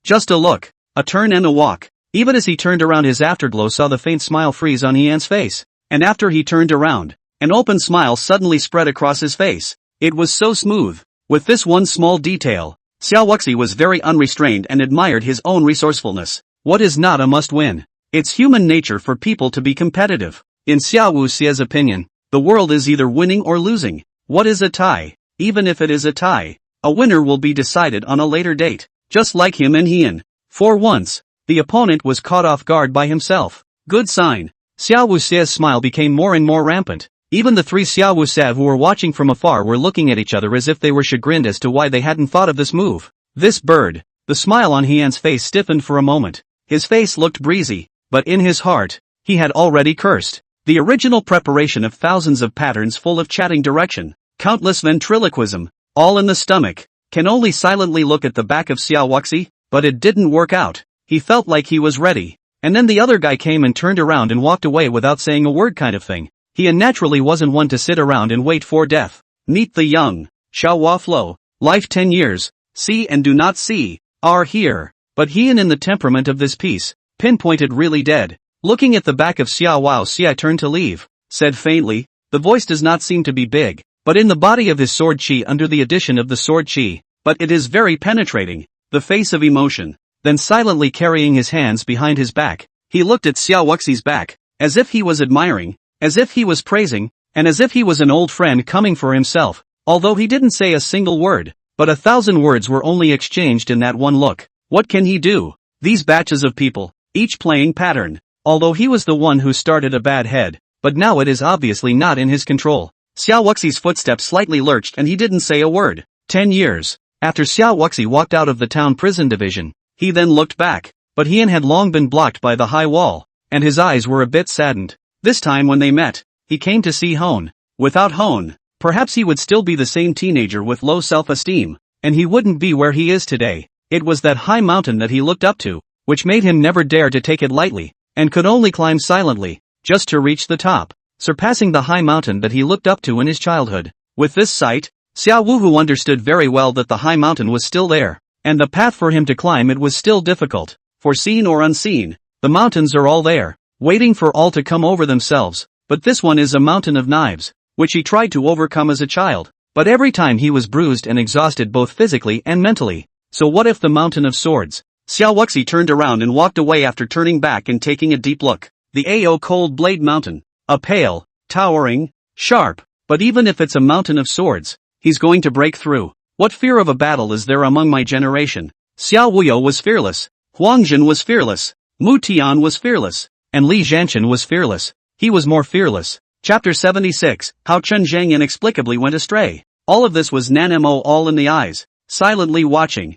just a look, a turn and a walk. Even as he turned around his afterglow saw the faint smile freeze on Heian's face, and after he turned around, an open smile suddenly spread across his face. It was so smooth. With this one small detail, Xiao Wuxie was very unrestrained and admired his own resourcefulness. What is not a must-win? It's human nature for people to be competitive. In Xiao Wuxie's opinion, the world is either winning or losing. What is a tie? Even if it is a tie, a winner will be decided on a later date. Just like him and Heian. For once, the opponent was caught off guard by himself. Good sign. Xiao Wuxie's smile became more and more rampant. Even the three Xiao Wuxie who were watching from afar were looking at each other as if they were chagrined as to why they hadn't thought of this move. This bird. The smile on Heian's face stiffened for a moment. His face looked breezy, but in his heart, he had already cursed. The original preparation of thousands of patterns full of chatting direction, countless ventriloquism, all in the stomach, can only silently look at the back of Xiao Wuxie, but it didn't work out. He felt like he was ready, and then the other guy came and turned around and walked away without saying a word kind of thing. He naturally wasn't one to sit around and wait for death. Meet the young, Xiao Hua Flo, life 10 years, see and do not see, are here. But Heian in the temperament of this piece, pinpointed really dead. Looking at the back of Xiao Wuxie turned to leave, said faintly, the voice does not seem to be big, but in the body of his sword chi under the addition of the sword chi, but it is very penetrating, the face of emotion. Then silently carrying his hands behind his back, he looked at Xiao Wuxie's back, as if he was admiring, as if he was praising, and as if he was an old friend coming for himself, although he didn't say a single word, but 1,000 words were only exchanged in that one look. What can he do? These batches of people, each playing pattern. Although he was the one who started a bad head, but now it is obviously not in his control. Xiao Wuxie's footsteps slightly lurched and he didn't say a word. 10 years. After Xiao Wuxie walked out of the town prison division, he then looked back, but Heian had long been blocked by the high wall, and his eyes were a bit saddened. This time when they met, he came to see Hone. Without Hone, perhaps he would still be the same teenager with low self-esteem, and he wouldn't be where he is today. It was that high mountain that he looked up to, which made him never dare to take it lightly, and could only climb silently. just to reach the top, surpassing the high mountain that he looked up to in his childhood. With this sight, Xiao Wuhu understood very well that the high mountain was still there, and the path for him to climb it was still difficult. For seen or unseen, the mountains are all there, waiting for all to come over themselves, but this one is a mountain of knives, which he tried to overcome as a child, but every time he was bruised and exhausted both physically and mentally. So what if the mountain of swords? Xiao Wuxi turned around and walked away after turning back and taking a deep look. The Ao Cold Blade Mountain. A pale, towering, sharp, but even if it's a mountain of swords, he's going to break through. What fear of a battle is there among my generation? Xiao Wuyo was fearless, Huang Jin was fearless, Mu Tian was fearless, and Li Zhanshan was fearless. He was more fearless. Chapter 76, How Chen Zhang inexplicably went astray. All of this was Nanmo all in the eyes, silently watching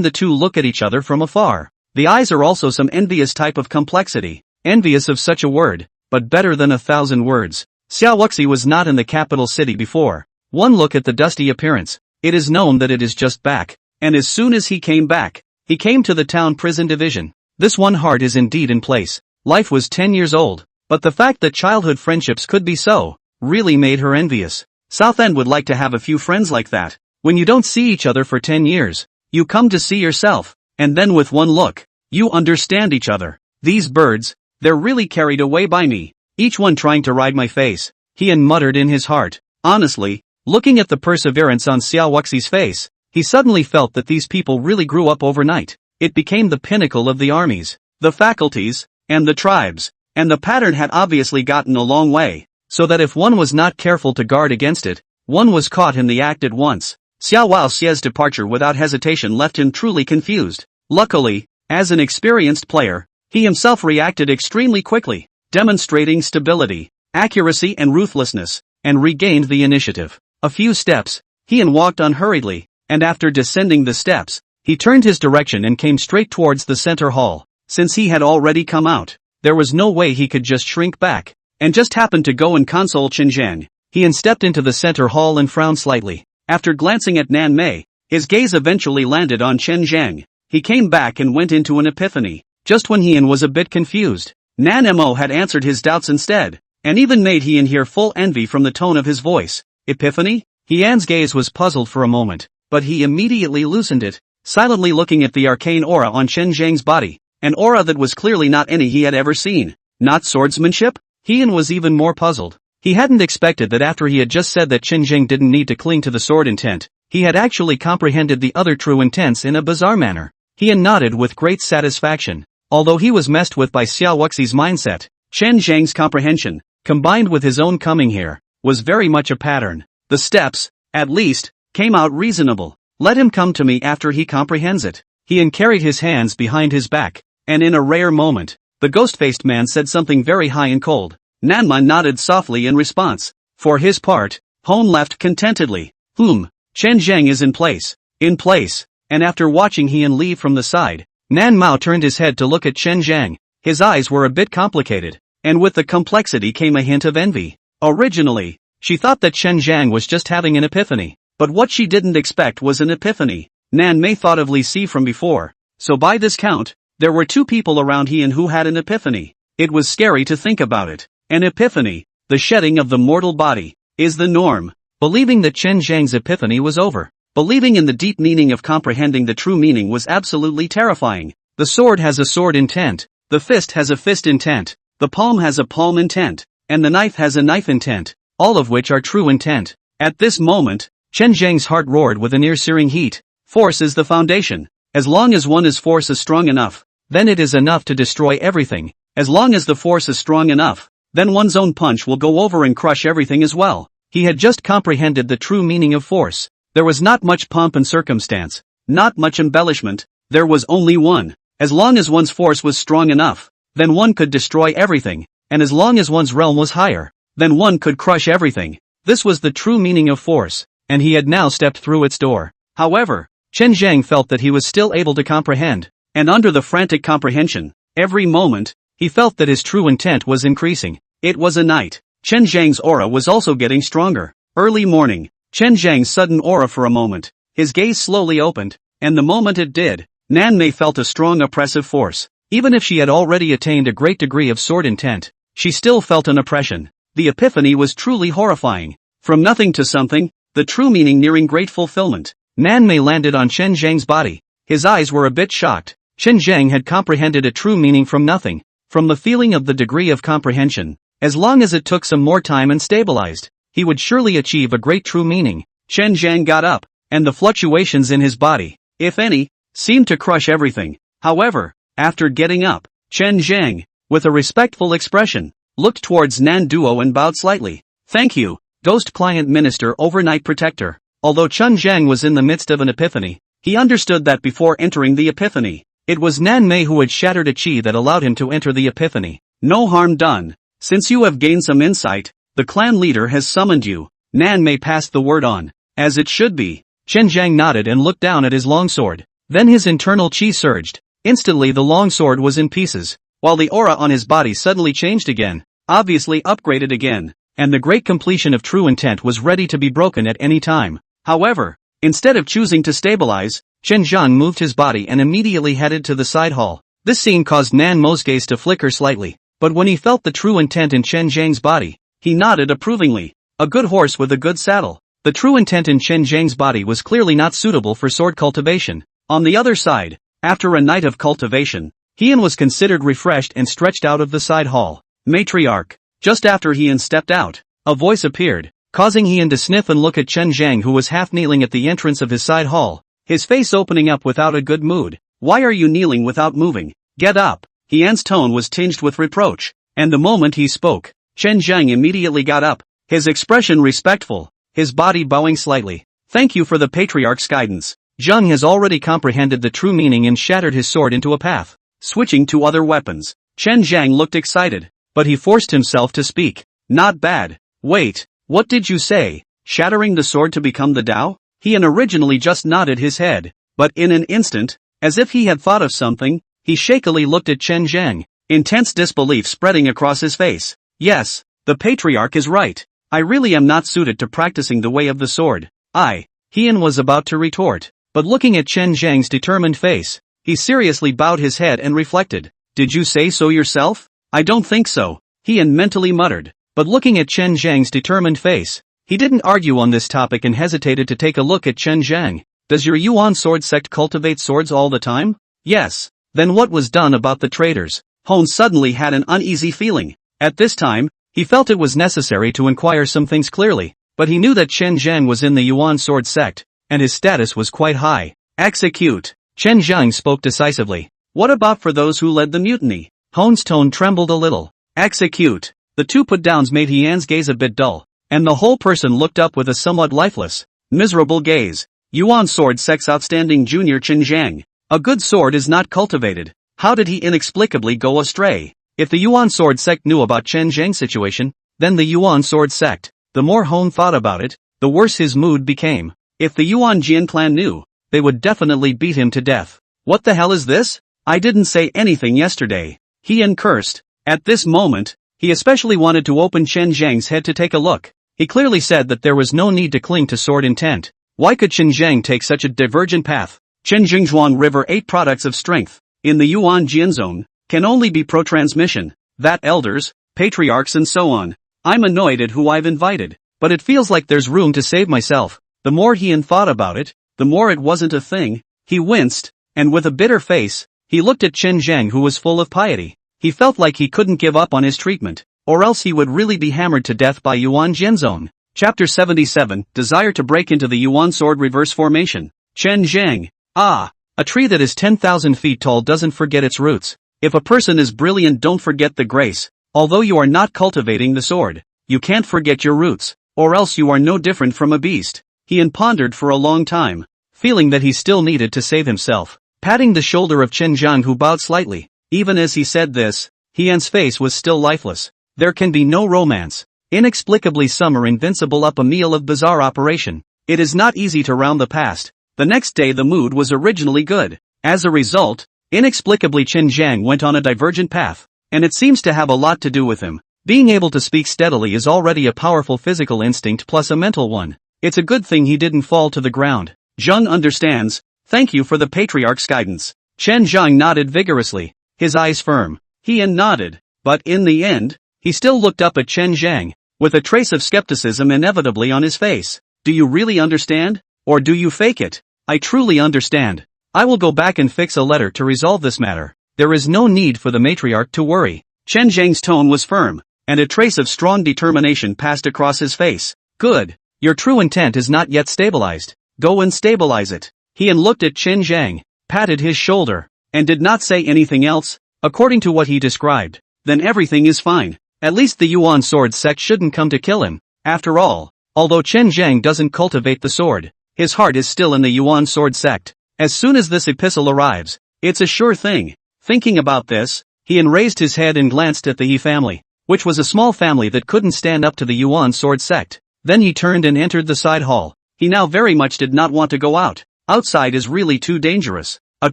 the two look at each other from afar. The eyes are also some envious type of complexity, envious of such a word, but better than 1,000 words. Xiao Wuxi was not in the capital city before. One look at the dusty appearance, it is known that it is just back, and as soon as he came back, he came to the town prison division. This one heart is indeed in place. Life was 10 years old, but the fact that childhood friendships could be so, really made her envious. Southend would like to have a few friends like that. When you don't see each other for 10 years, you come to see yourself, and then with one look, you understand each other. These birds, they're really carried away by me, each one trying to ride my face, he muttered in his heart. Honestly, looking at the perseverance on Xiao Wuxi's face, he suddenly felt that these people really grew up overnight. It became the pinnacle of the armies, the faculties, and the tribes, and the pattern had obviously gotten a long way, so that if one was not careful to guard against it, one was caught in the act at once. Xiao Wuxi's departure without hesitation left him truly confused. Luckily, as an experienced player, he himself reacted extremely quickly, demonstrating stability, accuracy and ruthlessness, and regained the initiative. A few steps, he walked unhurriedly, and after descending the steps, he turned his direction and came straight towards the center hall. Since he had already come out, there was no way he could just shrink back, and just happened to go and console Chen Zhang. He stepped into the center hall and frowned slightly. After glancing at Nan Mei, his gaze eventually landed on Chen Zhang. He came back and went into an epiphany. Just when he was a bit confused, Nan Mo had answered his doubts instead, and even made he hear full envy from the tone of his voice. Epiphany? Hian's gaze was puzzled for a moment, but he immediately loosened it, silently looking at the arcane aura on Chen Zhang's body, an aura that was clearly not any he had ever seen. Not swordsmanship? Hian was even more puzzled. He hadn't expected that after he had just said that Chen Zhang didn't need to cling to the sword intent, he had actually comprehended the other true intents in a bizarre manner. Hian nodded with great satisfaction. Although he was messed with by Xiao Wuxi's mindset, Chen Zhang's comprehension, combined with his own coming here, was very much a pattern. The steps, at least, came out reasonable. Let him come to me after he comprehends it. Hian carried his hands behind his back, and in a rare moment, the ghost-faced man said something very high and cold. Nanma nodded softly in response. For his part, Hone left contentedly. Chen Zhang is in place. In place. And after watching Hian leave from the side, Nan Mao turned his head to look at Chen Zhang. His eyes were a bit complicated, and with the complexity came a hint of envy. Originally, she thought that Chen Zhang was just having an epiphany, but what she didn't expect was an epiphany. Nan Mei thought of Li Si from before, so by this count, there were two people around Hian who had an epiphany. It was scary to think about it. An epiphany, the shedding of the mortal body, is the norm. Believing that Chen Zhang's epiphany was over, believing in the deep meaning of comprehending the true meaning was absolutely terrifying. The sword has a sword intent, the fist has a fist intent, the palm has a palm intent, and the knife has a knife intent, all of which are true intent. At this moment, Chen Zhang's heart roared with an ear-searing heat. Force is the foundation. As long as one's force is strong enough, then it is enough to destroy everything. As long as the force is strong enough, then one's own punch will go over and crush everything as well. He had just comprehended the true meaning of force. There was not much pomp and circumstance, not much embellishment, there was only one. As long as one's force was strong enough, then one could destroy everything, and as long as one's realm was higher, then one could crush everything. This was the true meaning of force, and he had now stepped through its door. However, Chen Zhang felt that he was still able to comprehend, and under the frantic comprehension, every moment, he felt that his true intent was increasing. It was a night. Chen Zhang's aura was also getting stronger. Early morning. Chen Zhang's sudden aura for a moment. His gaze slowly opened, and the moment it did, Nan Mei felt a strong oppressive force. Even if she had already attained a great degree of sword intent, she still felt an oppression. The epiphany was truly horrifying. From nothing to something, the true meaning nearing great fulfillment. Nan Mei landed on Chen Zhang's body. His eyes were a bit shocked. Chen Zhang had comprehended a true meaning from nothing. From the feeling of the degree of comprehension, as long as it took some more time and stabilized, he would surely achieve a great true meaning. Chen Zhang got up, and the fluctuations in his body, if any, seemed to crush everything. However, after getting up, Chen Zhang, with a respectful expression, looked towards Nan Duo and bowed slightly. Thank you, Ghost Client Minister Overnight Protector. Although Chen Zhang was in the midst of an epiphany, he understood that before entering the epiphany, it was Nan Mei who had shattered a chi that allowed him to enter the epiphany. No harm done. Since you have gained some insight, the clan leader has summoned you. Nan Mei passed the word on. As it should be. Chen Zhang nodded and looked down at his longsword. Then his internal chi surged. Instantly the longsword was in pieces, while the aura on his body suddenly changed again, obviously upgraded again, and the great completion of true intent was ready to be broken at any time. However, instead of choosing to stabilize, Chen Zhang moved his body and immediately headed to the side hall. This scene caused Nan Mo's gaze to flicker slightly, but when he felt the true intent in Chen Zhang's body, he nodded approvingly. A good horse with a good saddle. The true intent in Chen Zhang's body was clearly not suitable for sword cultivation. On the other side, after a night of cultivation, Heian was considered refreshed and stretched out of the side hall. Matriarch. Just after Heian stepped out, a voice appeared, causing Heian to sniff and look at Chen Zhang, who was half kneeling at the entrance of his side hall, his face opening up without a good mood. Why are you kneeling without moving? Get up. Heian's tone was tinged with reproach, and the moment he spoke, Chen Zhang immediately got up, his expression respectful, his body bowing slightly. Thank you for the patriarch's guidance. Zhang has already comprehended the true meaning and shattered his sword into a path. Switching to other weapons, Chen Zhang looked excited, but he forced himself to speak. Not bad. Wait, what did you say? Shattering the sword to become the Tao? Heian originally just nodded his head, but in an instant, as if he had thought of something, he shakily looked at Chen Zhang, intense disbelief spreading across his face. Yes, the patriarch is right. I really am not suited to practicing the way of the sword. Heian was about to retort, but looking at Chen Zhang's determined face, he seriously bowed his head and reflected. Did you say so yourself? I don't think so, Heian mentally muttered, but looking at Chen Zhang's determined face, he didn't argue on this topic and hesitated to take a look at Chen Zhang. Does your Yuan sword sect cultivate swords all the time? Yes. Then what was done about the traitors? Hone suddenly had an uneasy feeling. At this time, he felt it was necessary to inquire some things clearly, but he knew that Chen Zhang was in the Yuan sword sect, and his status was quite high. Execute. Chen Zhang spoke decisively. What about for those who led the mutiny? Hone's tone trembled a little. Execute. The two put-downs made Heian's gaze a bit dull, and the whole person looked up with a somewhat lifeless, miserable gaze. Yuan sword sect's outstanding junior Chen Zhang. A good sword is not cultivated. How did he inexplicably go astray? If the Yuan sword sect knew about Chen Zhang's situation, then the Yuan sword sect. The more Hone thought about it, the worse his mood became. If the Yuan Jian clan knew, they would definitely beat him to death. What the hell is this? I didn't say anything yesterday. Heian cursed. At this moment, he especially wanted to open Chen Zhang's head to take a look. He clearly said that there was no need to cling to sword intent. Why could Chen Zhang take such a divergent path? Chen Jingzhuang River 8 products of strength, in the Yuan Jian zone, can only be pro-transmission, that elders, patriarchs and so on. I'm annoyed at who I've invited, but it feels like there's room to save myself. The more Heian thought about it, the more it wasn't a thing. He winced, and with a bitter face, he looked at Chen Zhang, who was full of piety. He felt like he couldn't give up on his treatment, or else he would really be hammered to death by Yuan Jian zone. Chapter 77, Desire to break into the Yuan sword reverse formation. Chen Zhang. A tree that is 10,000 feet tall doesn't forget its roots. If a person is brilliant, don't forget the grace. Although you are not cultivating the sword, you can't forget your roots, or else you are no different from a beast. Heian pondered for a long time, feeling that he still needed to save himself. Patting the shoulder of Chen Zhang, who bowed slightly. Even as he said this, Heian's face was still lifeless. There can be no romance. Inexplicably some are invincible up a meal of bizarre operation. It is not easy to round the past. The next day the mood was originally good. As a result, inexplicably Chen Zhang went on a divergent path, and it seems to have a lot to do with him. Being able to speak steadily is already a powerful physical instinct plus a mental one. It's a good thing he didn't fall to the ground. Zhang understands. Thank you for the patriarch's guidance. Chen Zhang nodded vigorously, his eyes firm. Heian nodded, but in the end, he still looked up at Chen Zhang, with a trace of skepticism inevitably on his face. Do you really understand? Or do you fake it? I truly understand. I will go back and fix a letter to resolve this matter. There is no need for the matriarch to worry. Chen Zhang's tone was firm, and a trace of strong determination passed across his face. Good. Your true intent is not yet stabilized. Go and stabilize it. He looked at Chen Zhang, patted his shoulder, and did not say anything else. According to what he described, then everything is fine. At least the Yuan sword sect shouldn't come to kill him. After all, although Chen Zhang doesn't cultivate the sword, his heart is still in the Yuan sword sect. As soon as this epistle arrives, it's a sure thing. Thinking about this, he raised his head and glanced at the He family, which was a small family that couldn't stand up to the Yuan sword sect. Then he turned and entered the side hall. He now very much did not want to go out. Outside is really too dangerous. A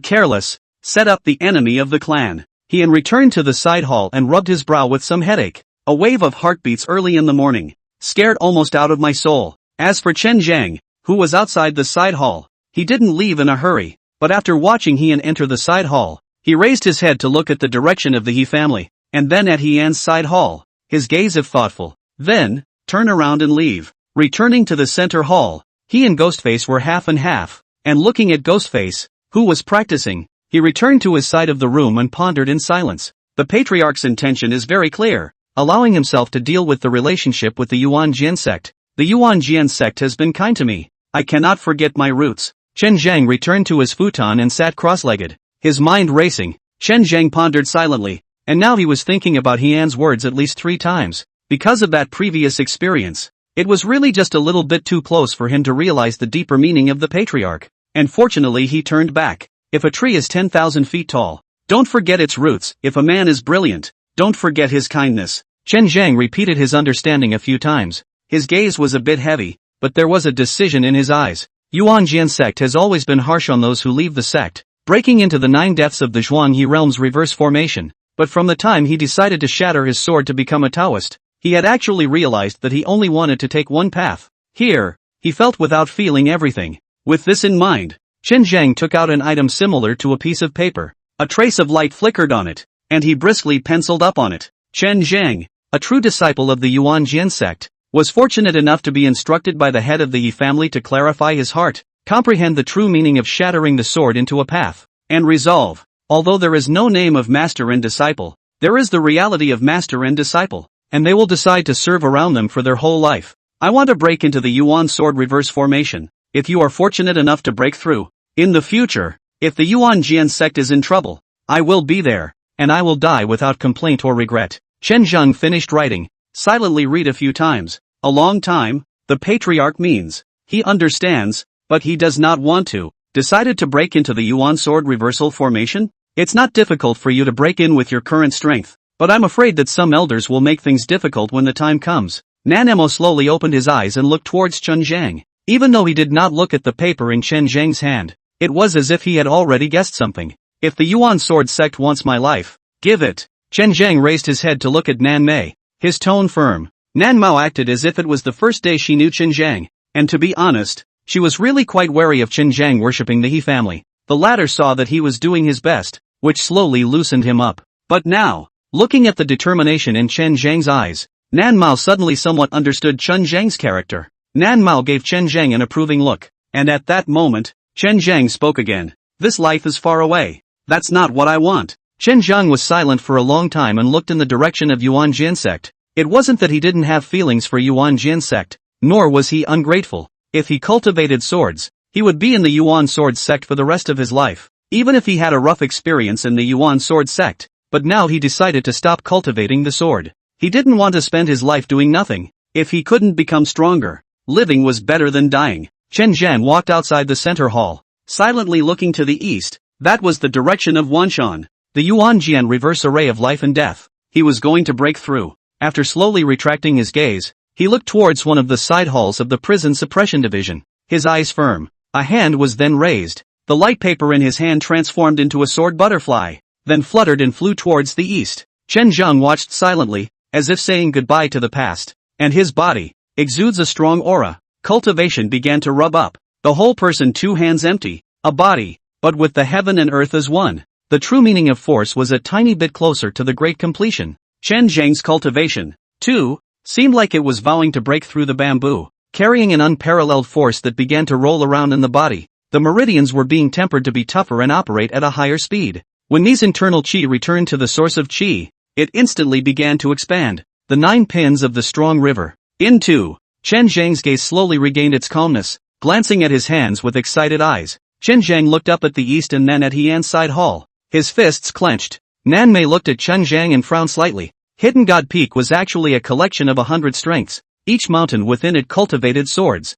careless, set up the enemy of the clan. He returned to the side hall and rubbed his brow with some headache. A wave of heartbeats early in the morning. Scared almost out of my soul. As for Chen Zhang, who was outside the side hall, he didn't leave in a hurry, but after watching Heian enter the side hall, he raised his head to look at the direction of the He family, and then at Heian's side hall, his gaze if thoughtful. Then, turn around and leave. Returning to the center hall, he and Ghostface were half and half, and looking at Ghostface, who was practicing, he returned to his side of the room and pondered in silence. The patriarch's intention is very clear, allowing himself to deal with the relationship with the Yuan Jian sect. The Yuan Jian sect has been kind to me. I cannot forget my roots. Chen Zhang returned to his futon and sat cross-legged, his mind racing. Chen Zhang pondered silently, and now he was thinking about Heian's words at least 3 times. Because of that previous experience, it was really just a little bit too close for him to realize the deeper meaning of the patriarch. And fortunately he turned back. If a tree is 10,000 feet tall, don't forget its roots. If a man is brilliant, don't forget his kindness. Chen Zhang repeated his understanding a few times. His gaze was a bit heavy, but there was a decision in his eyes. Yuan Jian sect has always been harsh on those who leave the sect, breaking into the 9 deaths of the Zhuanghe realm's reverse formation. But from the time he decided to shatter his sword to become a Taoist, he had actually realized that he only wanted to take one path. Here, he felt without feeling everything. With this in mind, Chen Zhang took out an item similar to a piece of paper. A trace of light flickered on it, and he briskly penciled up on it. Chen Zhang, a true disciple of the Yuan Jian sect, was fortunate enough to be instructed by the head of the He family to clarify his heart, comprehend the true meaning of shattering the sword into a path, and resolve. Although there is no name of master and disciple, there is the reality of master and disciple, and they will decide to serve around them for their whole life. I want to break into the Yuan sword reverse formation. If you are fortunate enough to break through, in the future, if the Yuan Jian sect is in trouble, I will be there, and I will die without complaint or regret. Chen Zhang finished writing, silently read a few times. A long time, the patriarch means, he understands, but he does not want to. Decided to break into the Yuan sword reversal formation? It's not difficult for you to break in with your current strength, but I'm afraid that some elders will make things difficult when the time comes. Nanemo slowly opened his eyes and looked towards Chen Zhang. Even though he did not look at the paper in Chen Zhang's hand, it was as if he had already guessed something. If the Yuan sword sect wants my life, give it. Chen Zhang raised his head to look at Nan Mei, his tone firm. Nan Mao acted as if it was the first day she knew Chen Zhang, and to be honest, she was really quite wary of Chen Zhang worshipping the He family. The latter saw that he was doing his best, which slowly loosened him up. But now, looking at the determination in Chen Zhang's eyes, Nan Mao suddenly somewhat understood Chen Zhang's character. Nan Mao gave Chen Zhang an approving look, and at that moment, Chen Zhang spoke again. This life is far away. That's not what I want. Chen Zhang was silent for a long time and looked in the direction of Yuan Jian sect. It wasn't that he didn't have feelings for Yuan Jian sect, nor was he ungrateful. If he cultivated swords, he would be in the Yuan sword sect for the rest of his life, even if he had a rough experience in the Yuan sword sect. But now he decided to stop cultivating the sword. He didn't want to spend his life doing nothing. If he couldn't become stronger, living was better than dying. Chen Zhan walked outside the center hall, silently looking to the east. That was the direction of Wanshan, the Yuan Jian reverse array of life and death. He was going to break through. After slowly retracting his gaze, he looked towards one of the side halls of the prison suppression division, his eyes firm. A hand was then raised. The light paper in his hand transformed into a sword butterfly, then fluttered and flew towards the east. Chen Zhang watched silently, as if saying goodbye to the past, and his body exudes a strong aura. Cultivation began to rub up. The whole person, 2 hands empty, a body, but with the heaven and earth as one. The true meaning of force was a tiny bit closer to the great completion. Chen Zhang's cultivation, too, seemed like it was vowing to break through the bamboo, carrying an unparalleled force that began to roll around in the body. The meridians were being tempered to be tougher and operate at a higher speed. When these internal qi returned to the source of qi, it instantly began to expand. The 9 pins of the strong river. Into. Chen Zhang's gaze slowly regained its calmness, glancing at his hands with excited eyes. Chen Zhang looked up at the east and then at Heian's side hall. His fists clenched. Nan Mei looked at Chen Zhang and frowned slightly. Hidden God Peak was actually a collection of 100 strengths. Each mountain within it cultivated swords,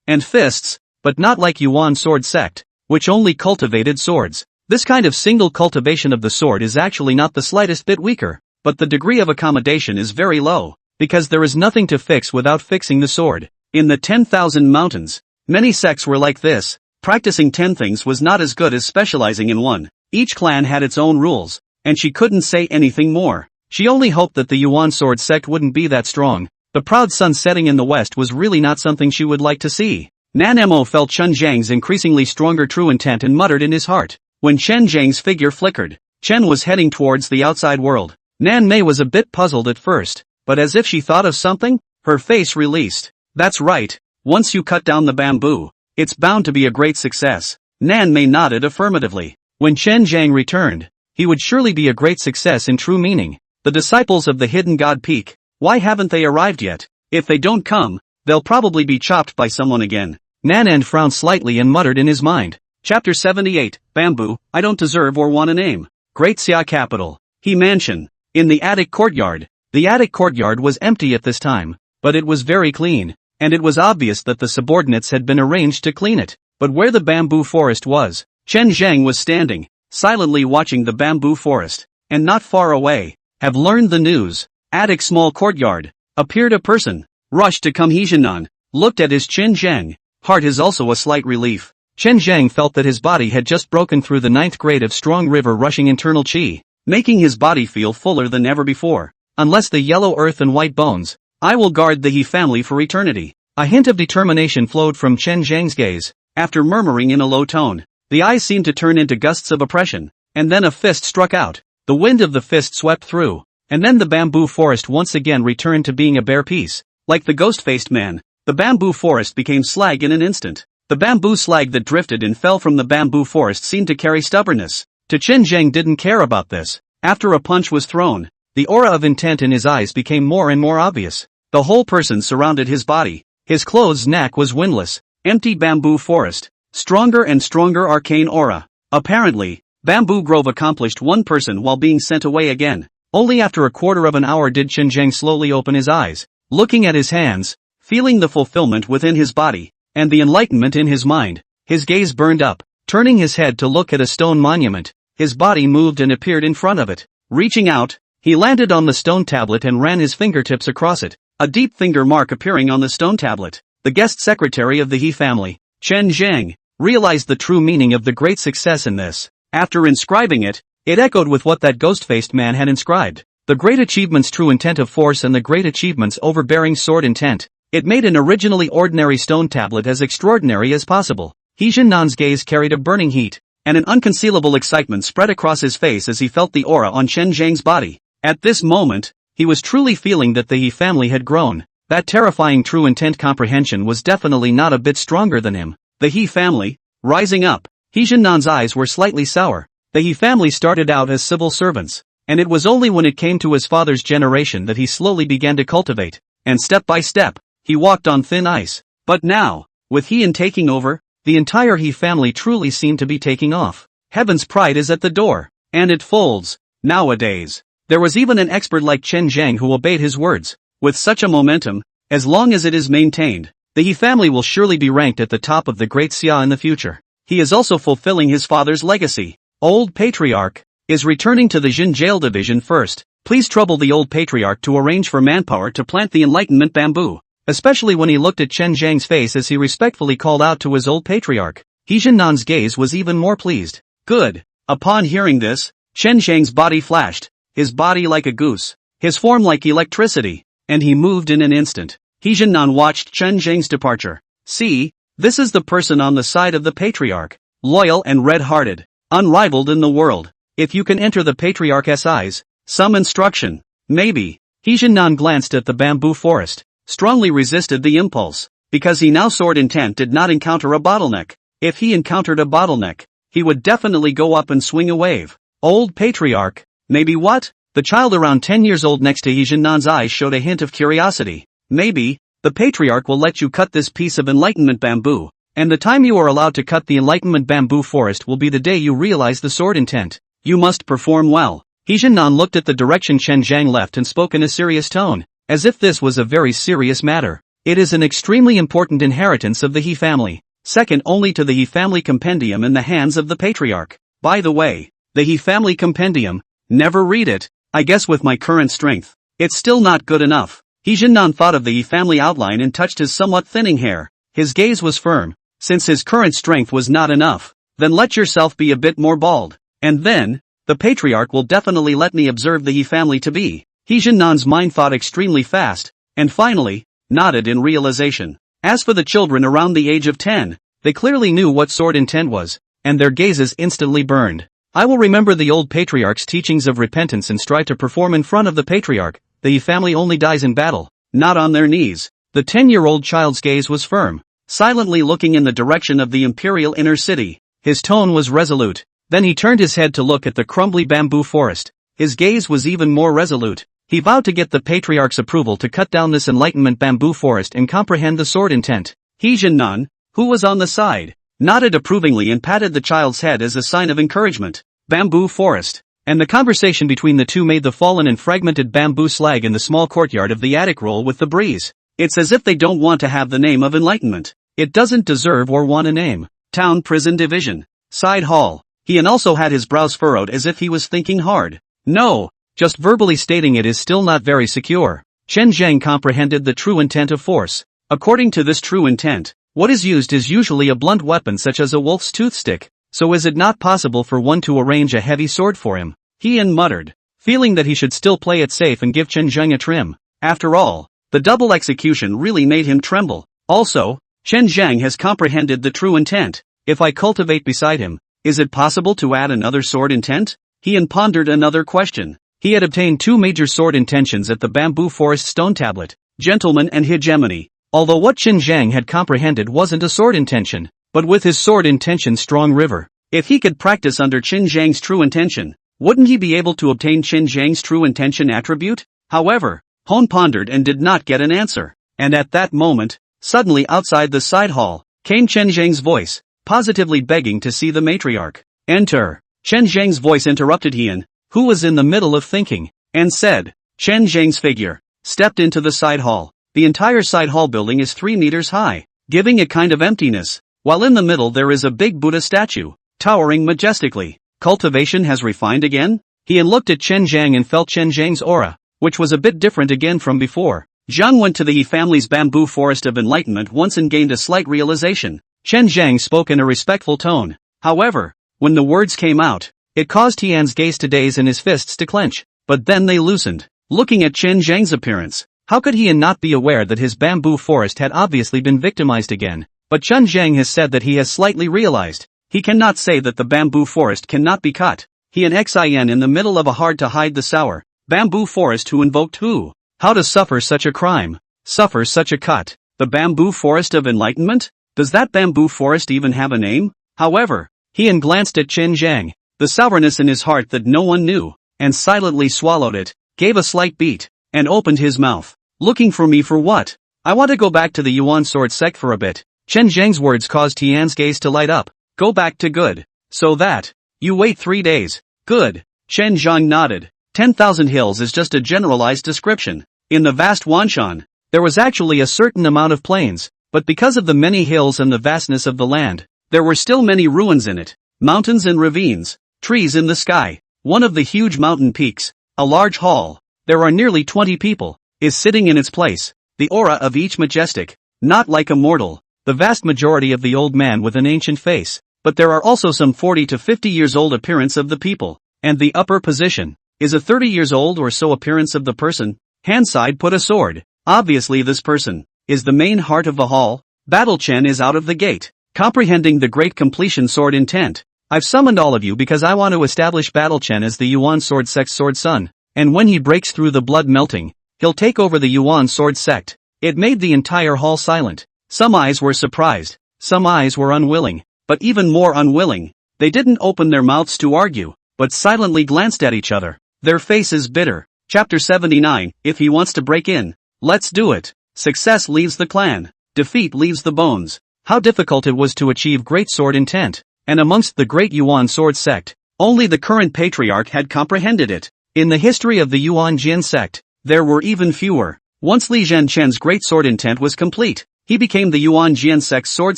and fists, but not like Yuan Sword Sect, which only cultivated swords. This kind of single cultivation of the sword is actually not the slightest bit weaker, but the degree of accommodation is very low, because there is nothing to fix without fixing the sword. In the 10,000 mountains, many sects were like this. Practicing 10 things was not as good as specializing in one. Each clan had its own rules, and she couldn't say anything more. She only hoped that the Yuan Sword Sect wouldn't be that strong. The proud sun setting in the west was really not something she would like to see. Nan Mo felt Chen Zhang's increasingly stronger true intent and muttered in his heart. When Chen Zhang's figure flickered, Chen was heading towards the outside world. Nan Mei was a bit puzzled at first, but as if she thought of something, her face released. That's right, once you cut down the bamboo, it's bound to be a great success. Nan Mei nodded affirmatively. When Chen Zhang returned, he would surely be a great success in true meaning. The disciples of the Hidden God Peak, why haven't they arrived yet? If they don't come, they'll probably be chopped by someone again. Nanan frowned slightly and muttered in his mind. Chapter 78, Bamboo, I don't deserve or want a name. Great Xia Capital. He Mansion. In the attic courtyard. The attic courtyard was empty at this time, but it was very clean, and it was obvious that the subordinates had been arranged to clean it. But where the bamboo forest was, Chen Zhang was standing, silently watching the bamboo forest, and not far away. Have learned the news. Attic small courtyard. Appeared a person. Rushed to come Hejianan. Looked at his Chen Zhang. Heart is also a slight relief. Chen Zhang felt that his body had just broken through the 9th grade of strong river rushing internal qi, making his body feel fuller than ever before. Unless the yellow earth and white bones, I will guard the He family for eternity. A hint of determination flowed from Chen Zhang's gaze. After murmuring in a low tone, the eyes seemed to turn into gusts of oppression, and then a fist struck out. The wind of the fist swept through, and then the bamboo forest once again returned to being a bare piece. Like the ghost-faced man, the bamboo forest became slag in an instant. The bamboo slag that drifted and fell from the bamboo forest seemed to carry stubbornness. To Chen Zhang didn't care about this. After a punch was thrown, the aura of intent in his eyes became more and more obvious. The whole person surrounded his body. His clothes neck was windless, empty bamboo forest, stronger and stronger arcane aura. Apparently, Bamboo Grove accomplished one person while being sent away again. Only after a quarter of an hour did Chen Zhang slowly open his eyes, looking at his hands, feeling the fulfillment within his body, and the enlightenment in his mind. His gaze burned up, turning his head to look at a stone monument. His body moved and appeared in front of it. Reaching out, he landed on the stone tablet and ran his fingertips across it, a deep finger mark appearing on the stone tablet. The guest secretary of the He family, Chen Zhang, realized the true meaning of the great success in this. After inscribing it, it echoed with what that ghost-faced man had inscribed. The great achievements true intent of force and the great achievements overbearing sword intent. It made an originally ordinary stone tablet as extraordinary as possible. Hejianan's gaze carried a burning heat, and an unconcealable excitement spread across his face as he felt the aura on Chen Zhang's body. At this moment, he was truly feeling that the He family had grown. That terrifying true intent comprehension was definitely not a bit stronger than him. The He family, rising up. Hejianan's eyes were slightly sour. The He family started out as civil servants, and it was only when it came to his father's generation that he slowly began to cultivate, and step by step, he walked on thin ice. But now, with Heian taking over, the entire He family truly seemed to be taking off. Heaven's pride is at the door, and it folds. Nowadays, there was even an expert like Chen Zhang who obeyed his words. With such a momentum, as long as it is maintained, the He family will surely be ranked at the top of the Great Xia in the future. He is also fulfilling his father's legacy. Old Patriarch is returning to the Jin Jail Division first. Please trouble the old Patriarch to arrange for manpower to plant the Enlightenment bamboo. Especially when he looked at Chen Zhang's face as he respectfully called out to his old Patriarch. Hejianan's gaze was even more pleased. Good. Upon hearing this, Chen Zhang's body flashed, his body like a goose, his form like electricity, and he moved in an instant. Hejianan watched Chen Zhang's departure. See, this is the person on the side of the Patriarch, loyal and red-hearted, unrivaled in the world. If you can enter the Patriarch's eyes, some instruction. Maybe. He Jinnan glanced at the bamboo forest, strongly resisted the impulse, because he now sword intent did not encounter a bottleneck. If he encountered a bottleneck, he would definitely go up and swing a wave. Old patriarch, maybe what? The child around 10 years old next to He Jinnan's eyes showed a hint of curiosity. Maybe, the patriarch will let you cut this piece of enlightenment bamboo, and the time you are allowed to cut the enlightenment bamboo forest will be the day you realize the sword intent. You must perform well. He Jinnan looked at the direction Chen Zhang left and spoke in a serious tone, as if this was a very serious matter. It is an extremely important inheritance of the He family, second only to the He family compendium in the hands of the patriarch. By the way, the He family compendium, never read it. I guess with my current strength, it's still not good enough. He Jinnan thought of the He family outline and touched his somewhat thinning hair. His gaze was firm. Since his current strength was not enough, then let yourself be a bit more bald. And then, the patriarch will definitely let me observe the He family to be. He Jinnan's mind thought extremely fast, and finally, nodded in realization. As for the children around the age of 10, they clearly knew what sword intent was, and their gazes instantly burned. I will remember the old patriarch's teachings of repentance and strive to perform in front of the patriarch. The He family only dies in battle, not on their knees. The 10-year-old child's gaze was firm, silently looking in the direction of the imperial inner city. His tone was resolute. Then he turned his head to look at the crumbly bamboo forest. His gaze was even more resolute. He vowed to get the patriarch's approval to cut down this enlightenment bamboo forest and comprehend the sword intent. He Jinnan, who was on the side, nodded approvingly and patted the child's head as a sign of encouragement. Bamboo forest. And the conversation between the two made the fallen and fragmented bamboo slag in the small courtyard of the attic roll with the breeze. It's as if they don't want to have the name of enlightenment. It doesn't deserve or want a name. Town Prison Division. Side hall. He also had his brows furrowed as if he was thinking hard. No, just verbally stating it is still not very secure. Chen Zhang comprehended the true intent of force. According to this true intent, what is used is usually a blunt weapon such as a wolf's tooth stick. So is it not possible for one to arrange a heavy sword for him? He muttered, feeling that he should still play it safe and give Chen Zhang a trim. After all, the double execution really made him tremble. Also, Chen Zhang has comprehended the true intent. If I cultivate beside him, is it possible to add another sword intent? He pondered another question. He had obtained two major sword intentions at the bamboo forest stone tablet, gentleman and hegemony. Although what Chen Zhang had comprehended wasn't a sword intention, but with his sword intention strong river. If he could practice under Chen Zhang's true intention, wouldn't he be able to obtain Chen Zhang's true intention attribute? However, Hon pondered and did not get an answer. And at that moment, suddenly outside the side hall, came Chen Zhang's voice, positively begging to see the matriarch. Enter. Chen Zhang's voice interrupted Hien, who was in the middle of thinking, and said. Chen Zhang's figure stepped into the side hall. The entire side hall building is 3 meters high, giving a kind of emptiness, while in the middle there is a big Buddha statue, towering majestically. Cultivation has refined again? Hien looked at Chen Zhang and felt Chen Zhang's aura, which was a bit different again from before. Zhang went to the He family's bamboo forest of enlightenment once and gained a slight realization. Chen Zhang spoke in a respectful tone. However, when the words came out, it caused Tian's gaze to daze and his fists to clench. But then they loosened. Looking at Chen Zhang's appearance, how could he not be aware that his bamboo forest had obviously been victimized again? But Chen Zhang has said that he has slightly realized. He cannot say that the bamboo forest cannot be cut. He and Xin in the middle of a hard to hide the sour bamboo forest who invoked who? How to suffer such a crime? Suffer such a cut? The bamboo forest of enlightenment? Does that bamboo forest even have a name? However, Hien glanced at Chen Zhang, the sourness in his heart that no one knew, and silently swallowed it, gave a slight beat, and opened his mouth. Looking for me for what? I want to go back to the Yuan sword sect for a bit. Chen Zhang's words caused Tian's gaze to light up. Go back to good. So that, you wait 3 days. Good. Chen Zhang nodded. 10,000 hills is just a generalized description. In the vast Wanshan, there was actually a certain amount of plains, but because of the many hills and the vastness of the land, there were still many ruins in it. Mountains and ravines, trees in the sky. One of the huge mountain peaks, a large hall, there are nearly 20 people, is sitting in its place. The aura of each majestic, not like a mortal, the vast majority of the old man with an ancient face, but there are also some 40 to 50 years old appearance of the people, and the upper position, is a 30 years old or so appearance of the person. Hand side put a sword. Obviously this person is the main heart of the hall. Battle Chen is out of the gate, comprehending the great completion sword intent. I've summoned all of you because I want to establish Battle Chen as the Yuan sword sect's sword son. and when he breaks through the blood melting, he'll take over the Yuan sword sect. It made the entire hall silent. Some eyes were surprised, some eyes were unwilling, but even more unwilling. They didn't open their mouths to argue, but silently glanced at each other, their faces bitter. Chapter 79, If he wants to break in, let's do it. Success leaves the clan, defeat leaves the bones. How difficult it was to achieve great sword intent, and amongst the great Yuan sword sect, only the current patriarch had comprehended it. In the history of the Yuan Jian sect, there were even fewer. Once Li Zhenchen's great sword intent was complete, he became the Yuan Jian sect's sword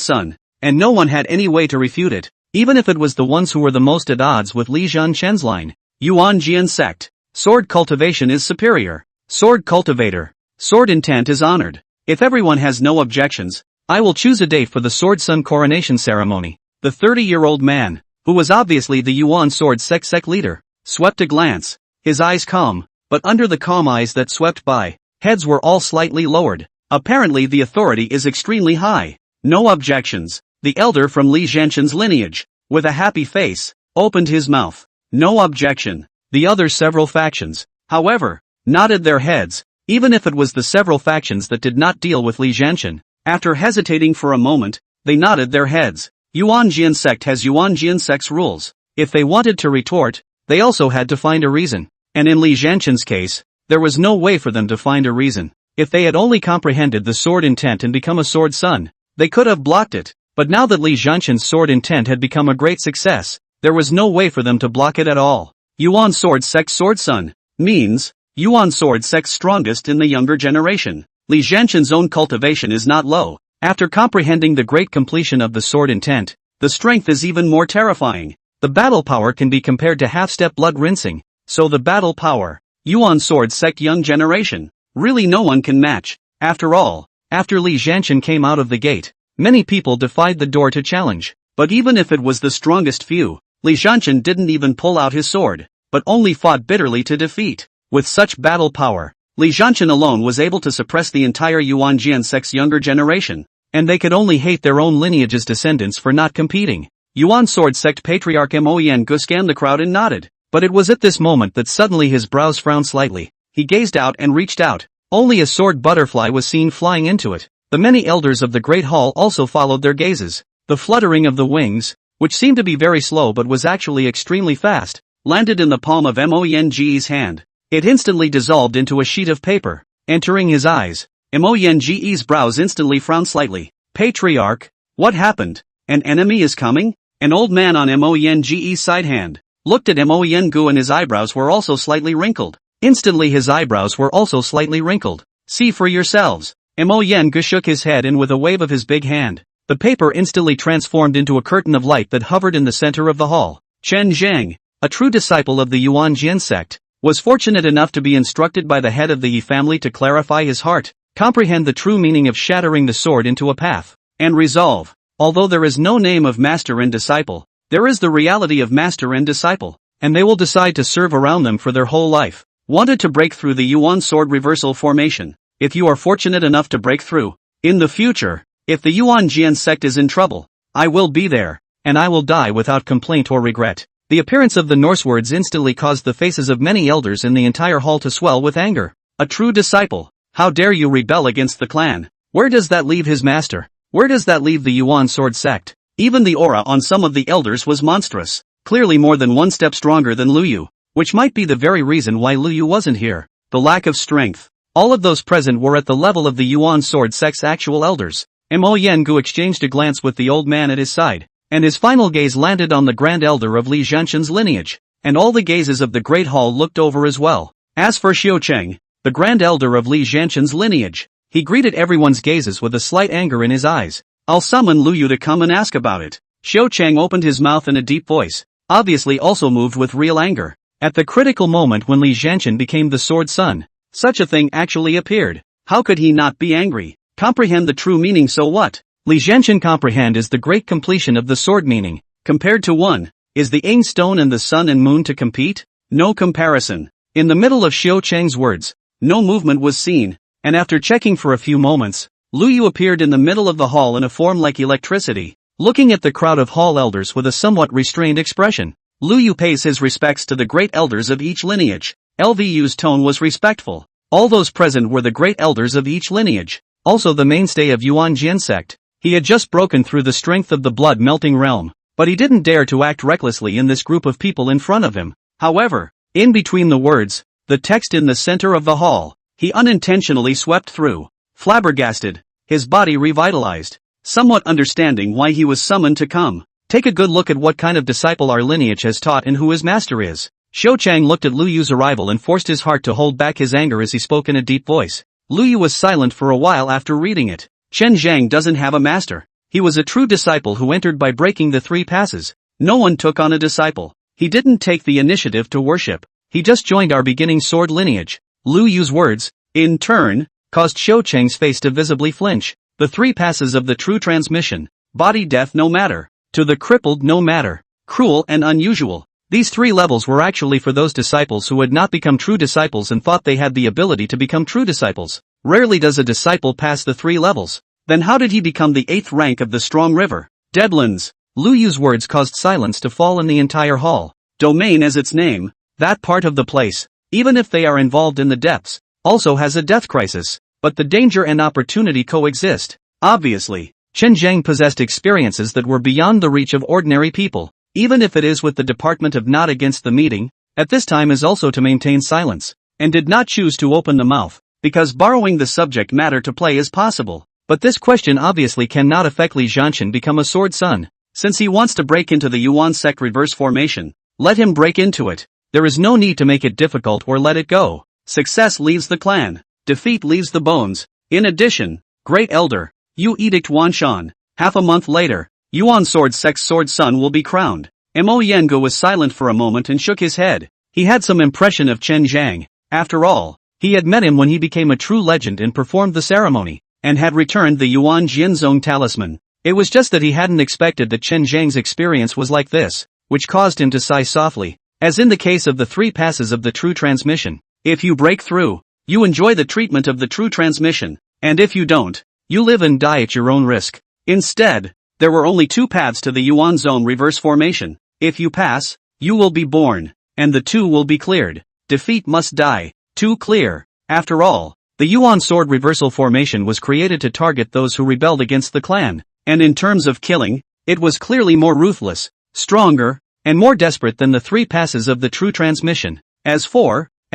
son, and no one had any way to refute it, even if it was the ones who were the most at odds with Li Zhenchen's line. Yuan Jian sect. Sword cultivation is superior. Sword cultivator. Sword intent is honored. If everyone has no objections, I will choose a date for the sword son coronation ceremony. The 30-year-old man, who was obviously the Yuan sword sect leader, swept a glance, his eyes calm, but under the calm eyes that swept by, heads were all slightly lowered. Apparently the authority is extremely high. No objections. The elder from Li Zhenchen's lineage, with a happy face, opened his mouth. No objection. The other several factions, however, nodded their heads, even if it was the several factions that did not deal with Li Zhenchen. After hesitating for a moment, they nodded their heads. Yuan Jian sect has Yuan Jian sect's rules. If they wanted to retort, they also had to find a reason. And in Li Zhenchen's case, there was no way for them to find a reason. If they had only comprehended the sword intent and become a sword son, they could have blocked it. But now that Li Zhenchen's sword intent had become a great success, there was no way for them to block it at all. Yuan sword sect sword son means Yuan sword sect strongest in the younger generation. Li Zhenchen's own cultivation is not low. After comprehending the great completion of the sword intent, the strength is even more terrifying. The battle power can be compared to half-step blood rinsing, so the battle power, Yuan sword sect young generation, really no one can match. After all, after Li Zhenchen came out of the gate, many people defied the door to challenge, but even if it was the strongest few, Li Zhenchen didn't even pull out his sword, but only fought bitterly to defeat. With such battle power, Li Zhenchen alone was able to suppress the entire Yuan Jian sect's younger generation, and they could only hate their own lineage's descendants for not competing. Yuan sword sect patriarch Moyen Gu scanned the crowd and nodded, but it was at this moment that suddenly his brows frowned slightly. He gazed out and reached out. Only a sword butterfly was seen flying into it. The many elders of the great hall also followed their gazes. The fluttering of the wings, which seemed to be very slow but was actually extremely fast, landed in the palm of Moyen's hand. It instantly dissolved into a sheet of paper, entering his eyes. Moyen's brows instantly frowned slightly. Patriarch, what happened? An enemy is coming? An old man on Moyen's side hand looked at Moyengu and his eyebrows were also slightly wrinkled. Instantly his eyebrows were also slightly wrinkled. See for yourselves. Moyengu shook his head and with a wave of his big hand, the paper instantly transformed into a curtain of light that hovered in the center of the hall. Chen Zhang, a true disciple of the Yuan Jian sect, was fortunate enough to be instructed by the head of the Yi family to clarify his heart, comprehend the true meaning of shattering the sword into a path, and resolve. Although there is no name of master and disciple, there is the reality of master and disciple, and they will decide to serve around them for their whole life. Wanted to break through the Yuan sword reversal formation. If you are fortunate enough to break through, in the future, if the Yuan Jian sect is in trouble, I will be there, and I will die without complaint or regret. The appearance of the Norse words instantly caused the faces of many elders in the entire hall to swell with anger. A true disciple. How dare you rebel against the clan? Where does that leave his master? Where does that leave the Yuan sword sect? Even the aura on some of the elders was monstrous, clearly more than one step stronger than Lu Yu, which might be the very reason why Lu Yu wasn't here. The lack of strength. All of those present were at the level of the Yuan sword sect's actual elders. Mo Yengu exchanged a glance with the old man at his side, and his final gaze landed on the grand elder of Li Zhenchen's lineage, and all the gazes of the great hall looked over as well. As for Xiu Cheng, the grand elder of Li Zhenchen's lineage, he greeted everyone's gazes with a slight anger in his eyes. I'll summon Lu Yu to come and ask about it. Xiu Cheng opened his mouth in a deep voice, obviously also moved with real anger. At the critical moment when Li Zhenchen became the sword son, such a thing actually appeared. How could he not be angry? Comprehend the true meaning, so what? Li Zhenchen comprehend is the great completion of the sword meaning. Compared to one, is the Aing stone and the sun and moon to compete? No comparison. In the middle of Xiu Cheng's words, no movement was seen, and after checking for a few moments, Lu Yu appeared in the middle of the hall in a form like electricity, looking at the crowd of hall elders with a somewhat restrained expression. Lu Yu pays his respects to the great elders of each lineage, Lvu's tone was respectful. All those present were the great elders of each lineage, also the mainstay of Yuan Jin sect. He had just broken through the strength of the blood-melting realm, but he didn't dare to act recklessly in this group of people in front of him. However, in between the words, the text in the center of the hall, he unintentionally swept through. Flabbergasted, his body revitalized, somewhat understanding why he was summoned to come. Take a good look at what kind of disciple our lineage has taught and who his master is. Xiao Chang looked at Lu Yu's arrival and forced his heart to hold back his anger as he spoke in a deep voice. Lu Yu was silent for a while after reading it. Chen Zhang doesn't have a master. He was a true disciple who entered by breaking the 3 passes. No one took on a disciple. He didn't take the initiative to worship. He just joined our beginning sword lineage. Lu Yu's words, in turn, caused Xiao Chang's face to visibly flinch. The 3 passes of the true transmission. Body death no matter. To the crippled no matter. Cruel and unusual. These 3 levels were actually for those disciples who had not become true disciples and thought they had the ability to become true disciples. Rarely does a disciple pass the 3 levels. Then how did he become the 8th rank of the strong river? Deadlands. Lu Yu's words caused silence to fall in the entire hall. Domain as its name, that part of the place, even if they are involved in the depths, also has a death crisis. But the danger and opportunity coexist. Obviously, Chen Zhang possessed experiences that were beyond the reach of ordinary people. Even if it is with the department of not against the meeting, at this time is also to maintain silence, and did not choose to open the mouth, because borrowing the subject matter to play is possible. But this question obviously cannot affect Li Zhanshan become a sword son. Since he wants to break into the Yuan sect reverse formation, let him break into it. There is no need to make it difficult or let it go. Success leaves the clan, defeat leaves the bones. In addition, Great Elder, Yu Edict Wanshan. Half a month later, Yuan Sword Sect's sword son will be crowned. Mo Yengu was silent for a moment and shook his head. He had some impression of Chen Zhang. After all, he had met him when he became a true legend and performed the ceremony, and had returned the Yuan Jianzong talisman. It was just that he hadn't expected that Chen Zhang's experience was like this, which caused him to sigh softly. As in the case of the 3 passes of the true transmission, if you break through, you enjoy the treatment of the true transmission, and if you don't, you live and die at your own risk. Instead, there were only 2 paths to the Yuan Zone reverse formation. If you pass, you will be born, and the 2 will be cleared. Defeat must die. 2 clear. After all, the Yuan Sword reversal formation was created to target those who rebelled against the clan, and in terms of killing, it was clearly more ruthless, stronger, and more desperate than the 3 passes of the true transmission. As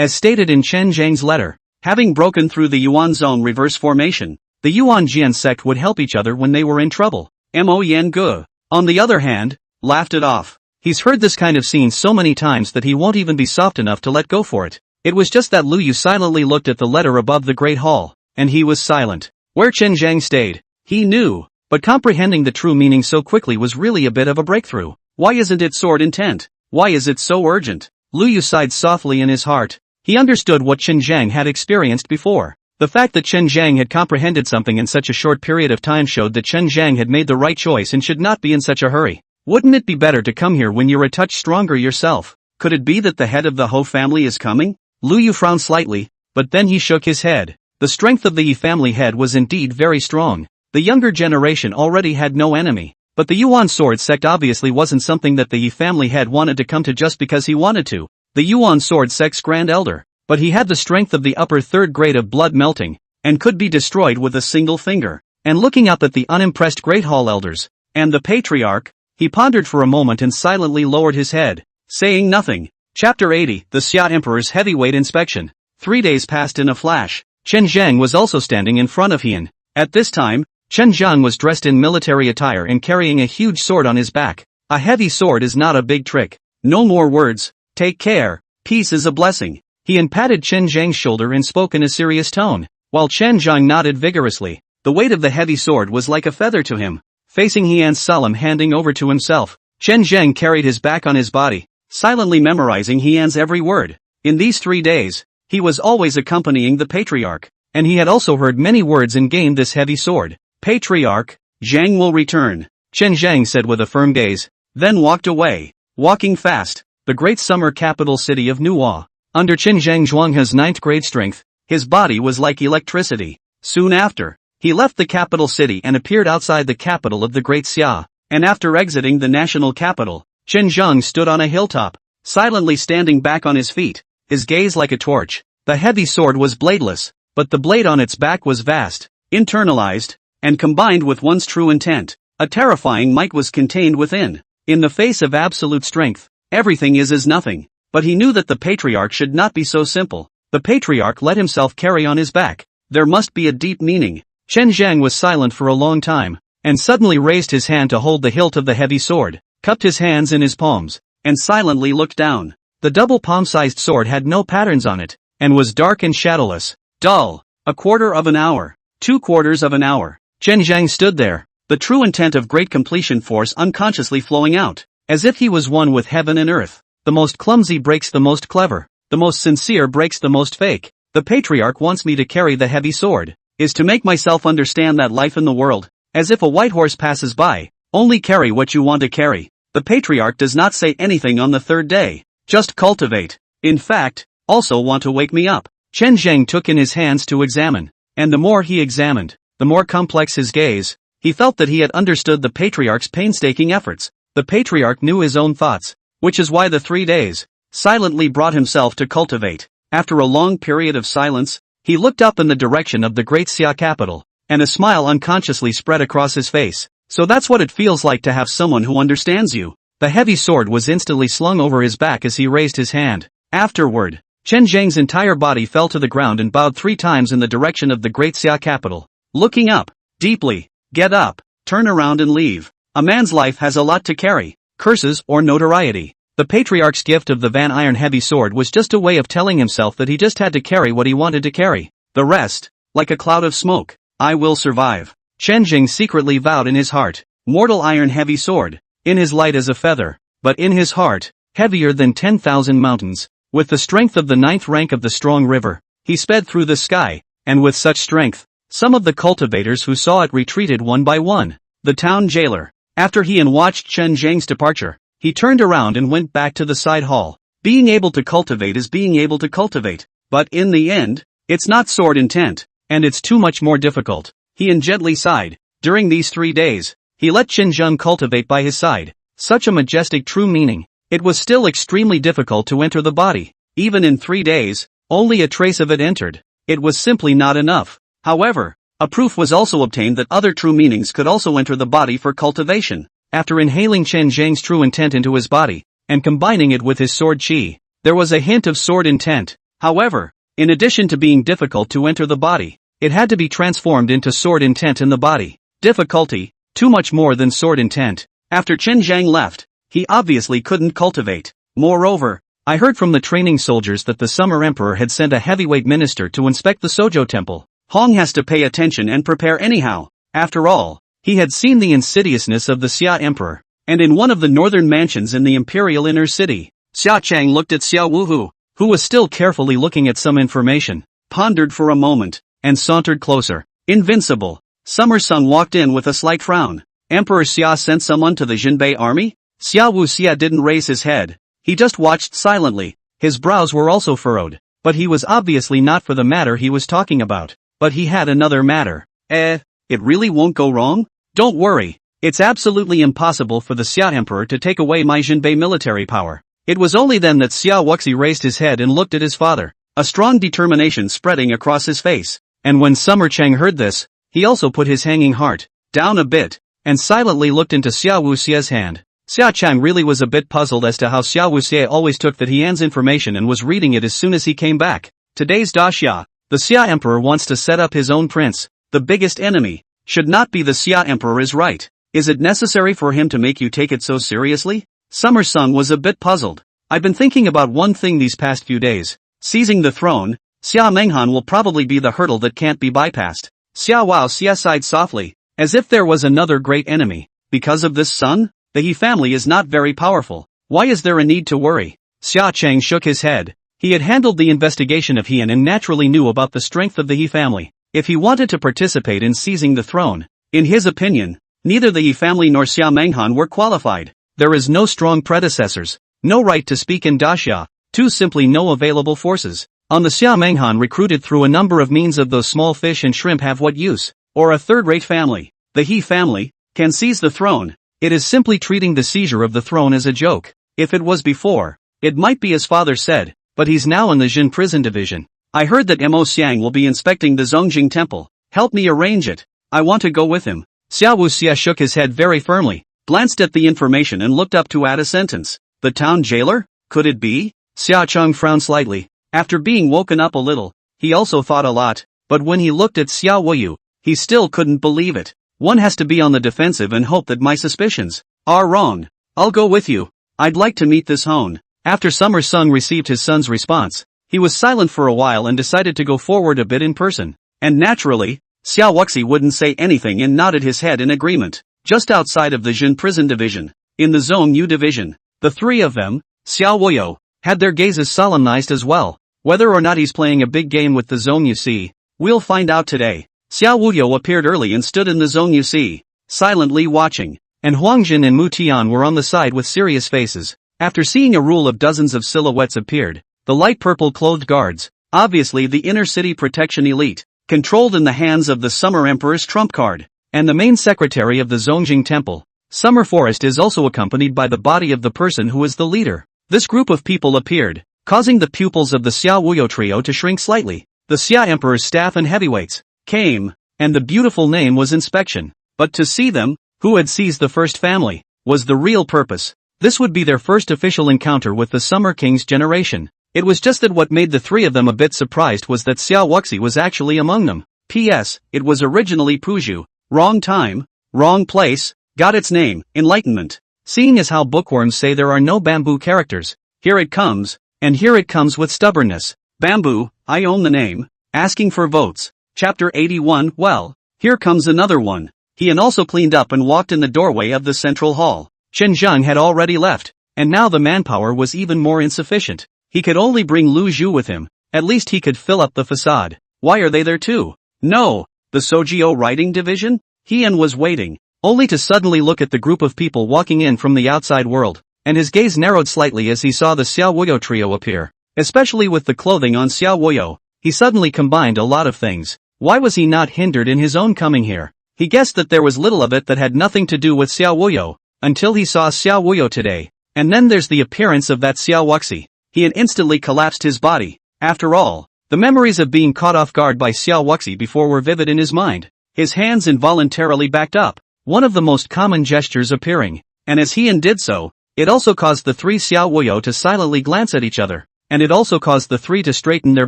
stated in Chen Zhang's letter, having broken through the Yuan Zone reverse formation, the Yuan Jian sect would help each other when they were in trouble. Mo Yengu, on the other hand, laughed it off. He's heard this kind of scene so many times that he won't even be soft enough to let go for it. It was just that Lu Yu silently looked at the letter above the great hall, and he was silent. Where Chen Zhang stayed, he knew, but comprehending the true meaning so quickly was really a bit of a breakthrough. Why isn't it sword intent? Why is it so urgent? Lu Yu sighed softly in his heart. He understood what Chen Zhang had experienced before. The fact that Chen Zhang had comprehended something in such a short period of time showed that Chen Zhang had made the right choice and should not be in such a hurry. Wouldn't it be better to come here when you're a touch stronger yourself? Could it be that the head of the Ho family is coming? Lu Yu frowned slightly, but then he shook his head. The strength of the Yi family head was indeed very strong. The younger generation already had no enemy, but the Yuan Sword sect obviously wasn't something that the Yi family head wanted to come to just because he wanted to. The Yuan Sword sect's Grand Elder, but he had the strength of the upper 3rd grade of blood melting, and could be destroyed with a single finger. And looking up at the unimpressed Great Hall Elders, and the Patriarch, he pondered for a moment and silently lowered his head, saying nothing. Chapter 80, The Xia Emperor's Heavyweight Inspection. 3 days passed in a flash. Chen Zhang was also standing in front of Hian. At this time, Chen Zhang was dressed in military attire and carrying a huge sword on his back. A heavy sword is not a big trick. No more words. Take care. Peace is a blessing. Hian patted Chen Zhang's shoulder and spoke in a serious tone, while Chen Zhang nodded vigorously. The weight of the heavy sword was like a feather to him. Facing Hian's solemn handing over to himself, Chen Zhang carried his back on his body, silently memorizing Hian's every word. In these 3 days, he was always accompanying the Patriarch, and he had also heard many words and gained this heavy sword. Patriarch, Zhang will return, Chen Zhang said with a firm gaze, then walked away, walking fast. The great summer capital city of Nuwa. Under Chen Zhang Zhuanghe's 9th grade strength, his body was like electricity. Soon after, he left the capital city and appeared outside the capital of the Great Xia, and after exiting the national capital, Chen Zhang stood on a hilltop, silently standing back on his feet. his gaze like a torch. The heavy sword was bladeless, but the blade on its back was vast, internalized, and combined with one's true intent. A terrifying might was contained within. In the face of absolute strength, everything is as nothing. But he knew that the patriarch should not be so simple. The patriarch let himself carry on his back. There must be a deep meaning. Chen Zhang was silent for a long time, and suddenly raised his hand to hold the hilt of the heavy sword, cupped his hands in his palms, and silently looked down. The double palm-sized sword had no patterns on it, and was dark and shadowless. Dull. A quarter of an hour. 2/4 of an hour. Chen Zhang stood there, the true intent of great completion force unconsciously flowing out, as if he was one with heaven and earth. The most clumsy breaks the most clever. The most sincere breaks the most fake. The patriarch wants me to carry the heavy sword, is to make myself understand that life in the world, as if a white horse passes by, only carry what you want to carry. The patriarch does not say anything on the third day, just cultivate. In fact, also want to wake me up. Chen Zhang took in his hands to examine, and the more he examined, the more complex his gaze. He felt that he had understood the patriarch's painstaking efforts. The patriarch knew his own thoughts, which is why the 3 days, silently brought himself to cultivate. After a long period of silence, he looked up in the direction of the great Xia capital, and a smile unconsciously spread across his face. So that's what it feels like to have someone who understands you. The heavy sword was instantly slung over his back as he raised his hand. Afterward, Chen Zhang's entire body fell to the ground and bowed 3 times in the direction of the great Xia capital. Looking up, deeply, get up, turn around and leave. A man's life has a lot to carry, curses or notoriety. The patriarch's gift of the Van Iron heavy sword was just a way of telling himself that he just had to carry what he wanted to carry. The rest, like a cloud of smoke, I will survive. Chen Zhang secretly vowed in his heart, mortal iron heavy sword, in his light as a feather, but in his heart, heavier than 10,000 mountains. With the strength of the 9th rank of the strong river, he sped through the sky, and with such strength, some of the cultivators who saw it retreated one by one. The town jailer, after he and watched Chen Zhang's departure, he turned around and went back to the side hall. Being able to cultivate is being able to cultivate, but in the end, it's not sword intent, and it's too much more difficult. He gently sighed. During these 3 days, he let Chen Zhang cultivate by his side. Such a majestic true meaning. It was still extremely difficult to enter the body. Even in 3 days, only a trace of it entered. It was simply not enough. However, a proof was also obtained that other true meanings could also enter the body for cultivation. After inhaling Chen Zhang's true intent into his body, and combining it with his sword chi, there was a hint of sword intent. However, in addition to being difficult to enter the body, it had to be transformed into sword intent in the body. Difficulty, too much more than sword intent. After Chen Zhang left, he obviously couldn't cultivate. Moreover, I heard from the training soldiers that the Summer Emperor had sent a heavyweight minister to inspect the Sojo temple. Hong has to pay attention and prepare anyhow. After all, he had seen the insidiousness of the Xia Emperor, and in one of the northern mansions in the imperial inner city. Xia Chang looked at Xia Wuhu, who was still carefully looking at some information, pondered for a moment, and sauntered closer. Invincible. Summer Sung walked in with a slight frown. Emperor Xia sent someone to the Jinbei army? Xia Wu Xia didn't raise his head. He just watched silently. His brows were also furrowed, but he was obviously not for the matter he was talking about. But he had another matter. It really won't go wrong? Don't worry. It's absolutely impossible for the Xia Emperor to take away my Jinbei military power. It was only then that Xia Wuxi raised his head and looked at his father, a strong determination spreading across his face. And when Summer Chang heard this, he also put his hanging heart down a bit, and silently looked into Xia Wu Xia's hand. Xia Chang really was a bit puzzled as to how Xia Wu Xia always took that Hean's information and was reading it as soon as he came back. Today's Daxia, the Xia Emperor wants to set up his own prince. The biggest enemy should not be the Xia Emperor, is right. Is it necessary for him to make you take it so seriously? Summer Sung was a bit puzzled. I've been thinking about one thing these past few days. Seizing the throne, Xia Menghan will probably be the hurdle that can't be bypassed. Xia Wao Xia sighed softly, as if there was another great enemy. Because of this son, the He family is not very powerful. Why is there a need to worry? Xia Chang shook his head. He had handled the investigation of Hean and naturally knew about the strength of the He family. If he wanted to participate in seizing the throne, in his opinion, neither the He family nor Xia Menghan were qualified. There is no strong predecessors, no right to speak in Daxia, simply no available forces. On the Xia Menghan recruited through a number of means of those small fish and shrimp have what use? Or a third-rate family. The He family can seize the throne. It is simply treating the seizure of the throne as a joke. If it was before, it might be as father said, but he's now in the Jin prison division. I heard that Mo Xiang will be inspecting the Zongjing temple. Help me arrange it. I want to go with him. Xiao Wuxia shook his head very firmly, glanced at the information and looked up to add a sentence. The town jailer? Could it be? Xiao Cheng frowned slightly. After being woken up a little, he also thought a lot, but when he looked at Xiao Wuyu, he still couldn't believe it. One has to be on the defensive and hope that my suspicions are wrong. I'll go with you. I'd like to meet this Hone. After Summer Sung received his son's response, he was silent for a while and decided to go forward a bit in person. And naturally, Xiao Wuxi wouldn't say anything and nodded his head in agreement. Just outside of the Jin prison division, in the Zone Yu division, the three of them, Xiao Wuyo, had their gazes solemnized as well. Whether or not he's playing a big game with the Zone Yu C, we'll find out today. Xiao Wuyo appeared early and stood in the Zone Yu C, silently watching, and Huangjin and Mu Tian were on the side with serious faces. After seeing a rule of dozens of silhouettes appeared, the light purple clothed guards, obviously the inner city protection elite, controlled in the hands of the Summer Emperor's trump card, and the main secretary of the Zongjing temple. Summer Forest is also accompanied by the body of the person who is the leader. This group of people appeared, causing the pupils of the Xiao Wuyo trio to shrink slightly. The Xia Emperor's staff and heavyweights came, and the beautiful name was inspection. But to see them, who had seized the first family, was the real purpose. This would be their first official encounter with the Summer King's generation. It was just that what made the three of them a bit surprised was that Xiao Wuxi was actually among them. P.S. It was originally Puzhu. Wrong time, wrong place, got its name, enlightenment. Seeing as how bookworms say there are no bamboo characters, here it comes, and here it comes with stubbornness. Bamboo, I own the name, asking for votes. Chapter 81. Well, here comes another one. He also cleaned up and walked in the doorway of the central hall. Chen Zheng had already left, and now the manpower was even more insufficient. He could only bring Lu Zhu with him. At least he could fill up the facade. Why are they there too? No, the Sojio writing division? Heian was waiting, only to suddenly look at the group of people walking in from the outside world, and his gaze narrowed slightly as he saw the Xiao Wuyo trio appear. Especially with the clothing on Xiao Wuyo, he suddenly combined a lot of things. Why was he not hindered in his own coming here? He guessed that there was little of it that had nothing to do with Xiao Wuyo, until he saw Xiao Wuyo today. And then there's the appearance of that Xiao Wuxi. He had instantly collapsed his body. After all, the memories of being caught off guard by Xiao Wuxi before were vivid in his mind. His hands involuntarily backed up, one of the most common gestures appearing, and as Heian did so, it also caused the three Xiao Wuyo to silently glance at each other, and it also caused the three to straighten their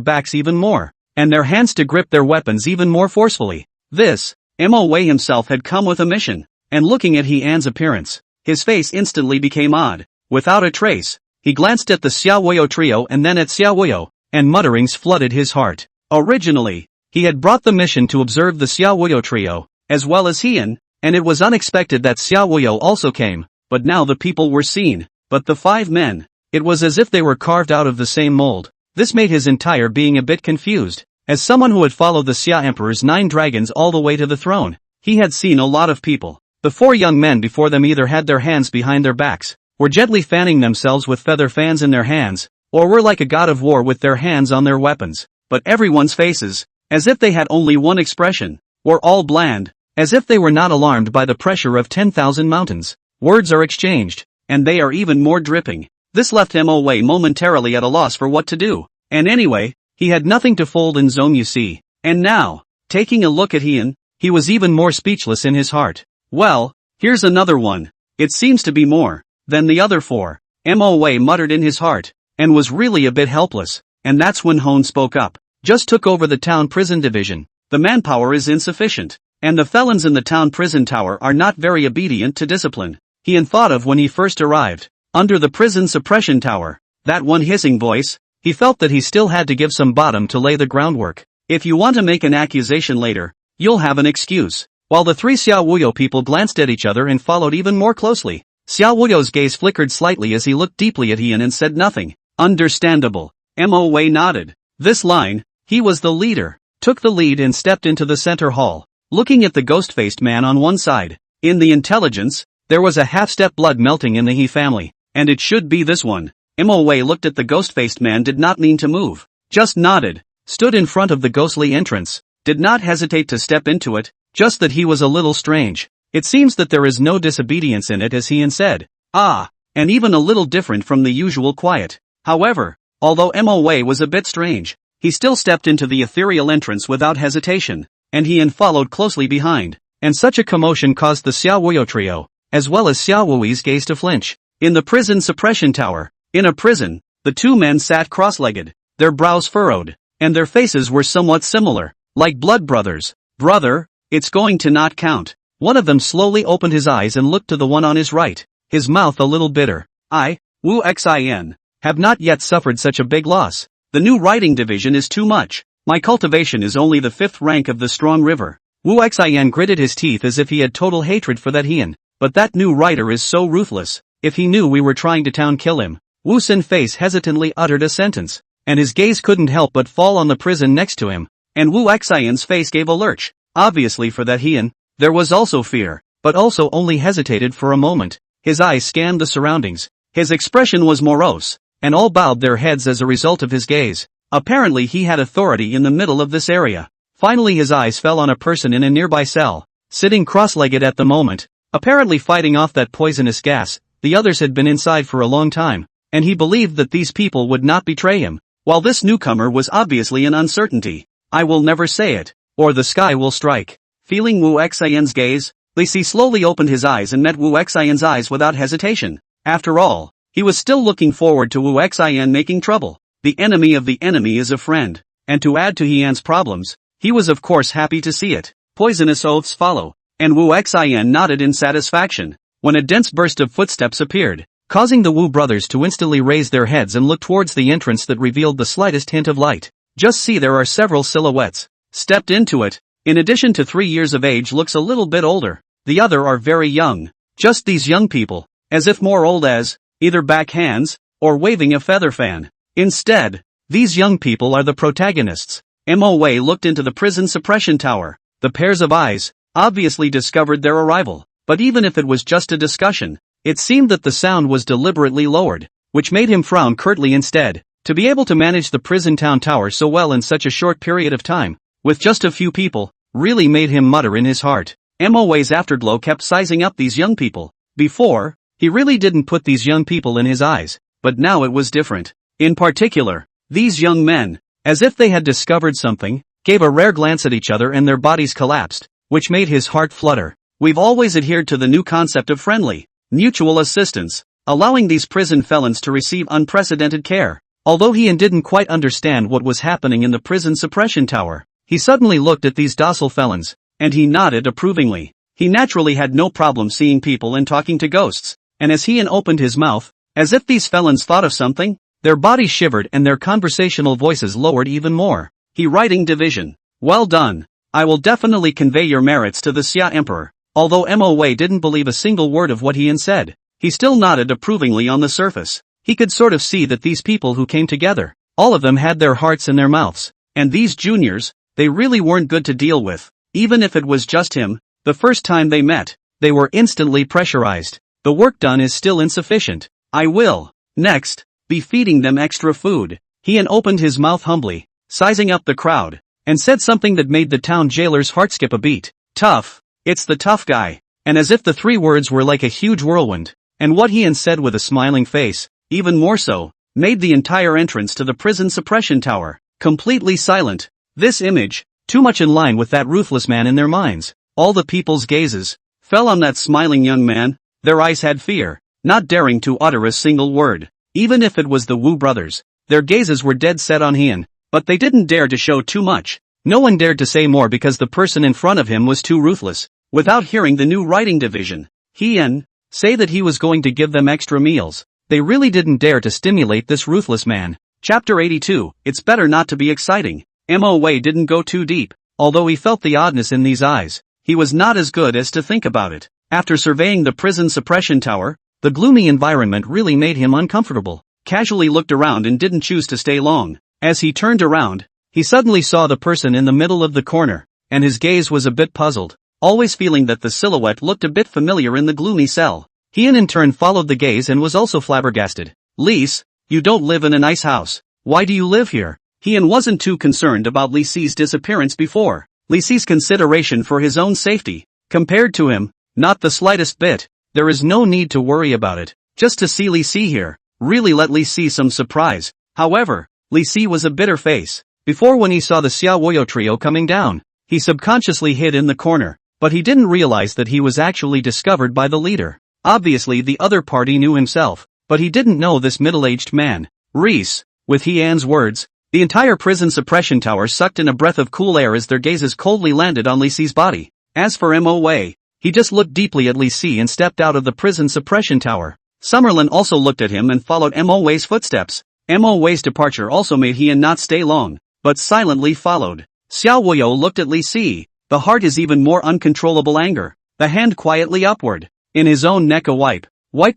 backs even more, and their hands to grip their weapons even more forcefully. This, Mo Wei himself had come with a mission, and looking at Heian's appearance, his face instantly became odd. Without a trace, he glanced at the Xiao Wuyo trio and then at Xiao Wuyo, and mutterings flooded his heart. Originally, he had brought the mission to observe the Xiao Wuyo trio, as well as Heian, and it was unexpected that Xiao Wuyo also came, but now the people were seen. But the five men, it was as if they were carved out of the same mold. This made his entire being a bit confused. As someone who had followed the Xia Emperor's 9 dragons all the way to the throne, he had seen a lot of people. The 4 young men before them either had their hands behind their backs, were gently fanning themselves with feather fans in their hands, or were like a god of war with their hands on their weapons. But everyone's faces, as if they had only one expression, were all bland, as if they were not alarmed by the pressure of 10,000 mountains. Words are exchanged, and they are even more dripping. This left Mo Wei momentarily at a loss for what to do. And anyway, he had nothing to fold in Zone UC. And now, taking a look at Heian, he was even more speechless in his heart. Well, here's another one. It seems to be more than the other 4. Mo Wei muttered in his heart, and was really a bit helpless. And that's when Hone spoke up. Just took over the town prison division. The manpower is insufficient, and the felons in the town prison tower are not very obedient to discipline. Heian thought of when he first arrived, under the prison suppression tower. That one hissing voice, he felt that he still had to give some bottom to lay the groundwork. If you want to make an accusation later, you'll have an excuse. While the 3 Xiao Wuyo people glanced at each other and followed even more closely, Xiao Wuyo's gaze flickered slightly as he looked deeply at Heian and said nothing. Understandable. Mo Wei nodded. This line, he was the leader, took the lead and stepped into the center hall, looking at the ghost-faced man on one side. In the intelligence, there was a half-step blood melting in the He family, and it should be this one. Mo Wei looked at the ghost-faced man, did not mean to move, just nodded, stood in front of the ghostly entrance, did not hesitate to step into it, just that he was a little strange. It seems that there is no disobedience in it, as Heian said. Ah, and even a little different from the usual quiet. However, Although MOA was a bit strange, he still stepped into the ethereal entrance without hesitation, and Hien followed closely behind, and such a commotion caused the Xiaowuyo trio, as well as Xiaowui's gaze to flinch. In the prison suppression tower, in a prison, the two men sat cross-legged, their brows furrowed, and their faces were somewhat similar, like blood brothers. Brother, it's going to not count. One of them slowly opened his eyes and looked to the one on his right, his mouth a little bitter. Wu Xin, have not yet suffered such a big loss. The new writing division is too much. My cultivation is only the 5th rank of the strong river. Wu Xin gritted his teeth as if he had total hatred for that Hien, but that new writer is so ruthless. If he knew we were trying to town kill him. Wu Sin's face hesitantly uttered a sentence, and his gaze couldn't help but fall on the prison next to him, and Wu Xion's face gave a lurch. Obviously for that Hien, there was also fear, but also only hesitated for a moment. His eyes scanned the surroundings. His expression was morose, and all bowed their heads as a result of his gaze. Apparently he had authority in the middle of this area. Finally his eyes fell on a person in a nearby cell, sitting cross-legged at the moment, apparently fighting off that poisonous gas. The others had been inside for a long time, and he believed that these people would not betray him, while this newcomer was obviously an uncertainty. I will never say it, or the sky will strike. Feeling Wu Xion's gaze, Li Si slowly opened his eyes and met Wu Xion's eyes without hesitation. After all, he was still looking forward to Wu Xion making trouble. The enemy of the enemy is a friend, and to add to Hien's problems, he was of course happy to see it. Poisonous oaths follow, and Wu Xion nodded in satisfaction, when a dense burst of footsteps appeared, causing the Wu brothers to instantly raise their heads and look towards the entrance that revealed the slightest hint of light. Just see, there are several silhouettes. Stepped into it, in addition to 3 years of age, looks a little bit older. The other are very young. Just these young people, as if more old as, either backhands, or waving a feather fan. Instead, these young people are the protagonists. MOA looked into the prison suppression tower. The pairs of eyes, obviously discovered their arrival, but even if it was just a discussion, it seemed that the sound was deliberately lowered, which made him frown curtly instead. To be able to manage the prison town tower so well in such a short period of time, with just a few people, really made him mutter in his heart. MOA's afterglow kept sizing up these young people. Before, he really didn't put these young people in his eyes, but now it was different. In particular, these young men, as if they had discovered something, gave a rare glance at each other and their bodies collapsed, which made his heart flutter. We've always adhered to the new concept of friendly, mutual assistance, allowing these prison felons to receive unprecedented care. Although Hien didn't quite understand what was happening in the prison suppression tower, he suddenly looked at these docile felons, and he nodded approvingly. He naturally had no problem seeing people and talking to ghosts, and as Hien opened his mouth, as if these felons thought of something, their bodies shivered and their conversational voices lowered even more. Writing division. Well done. I will definitely convey your merits to the Xia Emperor. Although MOA didn't believe a single word of what Hien said, he still nodded approvingly on the surface. He could sort of see that these people who came together, all of them had their hearts in their mouths, and these juniors, they really weren't good to deal with. Even if it was just him, the first time they met, they were instantly pressurized. The work done is still insufficient. I will, next, be feeding them extra food. Hien opened his mouth humbly, sizing up the crowd, and said something that made the town jailer's heart skip a beat. Tough. It's the tough guy. And as if the 3 words were like a huge whirlwind, and what Hien said with a smiling face, even more so, made the entire entrance to the prison suppression tower completely silent. This image, too much in line with that ruthless man in their minds. All the people's gazes fell on that smiling young man. Their eyes had fear, not daring to utter a single word. Even if it was the Wu brothers, their gazes were dead set on Hien, but they didn't dare to show too much. No one dared to say more because the person in front of him was too ruthless. Without hearing the new writing division, Hien say that he was going to give them extra meals. They really didn't dare to stimulate this ruthless man. Chapter 82, It's better not to be exciting. MOA didn't go too deep, although he felt the oddness in these eyes. He was not as good as to think about it. After surveying the prison suppression tower, the gloomy environment really made him uncomfortable. Casually looked around and didn't choose to stay long. As he turned around, he suddenly saw the person in the middle of the corner, and his gaze was a bit puzzled, always feeling that the silhouette looked a bit familiar in the gloomy cell. Hien in turn followed the gaze and was also flabbergasted. Lise, you don't live in a nice house. Why do you live here? Hien wasn't too concerned about Li Si's disappearance before. Li Si's consideration for his own safety, compared to him, not the slightest bit. There is no need to worry about it. Just to see Li Si here, really let Li Si some surprise. However, Li Si was a bitter face. Before, when he saw the Xiao Woyo trio coming down, he subconsciously hid in the corner, but he didn't realize that he was actually discovered by the leader. Obviously the other party knew himself, but he didn't know this middle-aged man. Reese, with He-An's words, the entire prison suppression tower sucked in a breath of cool air as their gazes coldly landed on Li Si's body. As for Mo Wei, he just looked deeply at Li Si and stepped out of the prison suppression tower. Summerlin also looked at him and followed Mo Wei's footsteps. Mo Wei's departure also made He-An not stay long, but silently followed. Xiao Woyo looked at Li Si. The heart is even more uncontrollable anger. The hand quietly upward. In his own neck a wipe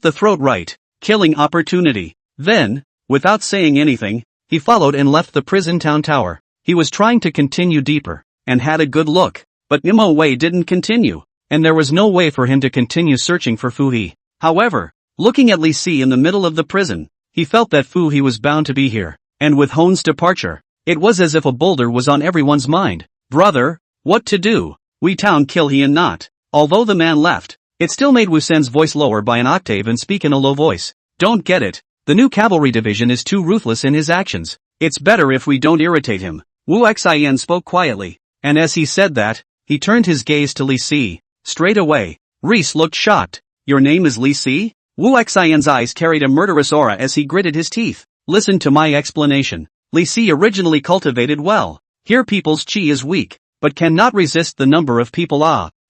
the throat right, killing opportunity. Then, without saying anything, he followed and left the prison town tower. He was trying to continue deeper, and had a good look, but Mo Wei didn't continue, and there was no way for him to continue searching for Fu He. However, looking at Li Si in the middle of the prison, he felt that Fu He was bound to be here, and with Hon's departure, it was as if a boulder was on everyone's mind. Brother, what to do? We town kill he and not. Although the man left, it still made Wu Sen's voice lower by an octave and speak in a low voice. Don't get it. The new cavalry division is too ruthless in his actions. It's better if we don't irritate him. Wu Xin spoke quietly, and as he said that, he turned his gaze to Li Si. Straight away, Reese looked shocked. Your name is Li Si? Wu Xin's eyes carried a murderous aura as he gritted his teeth. Listen to my explanation. Li Si originally cultivated well. Here people's chi is weak, but cannot resist the number of people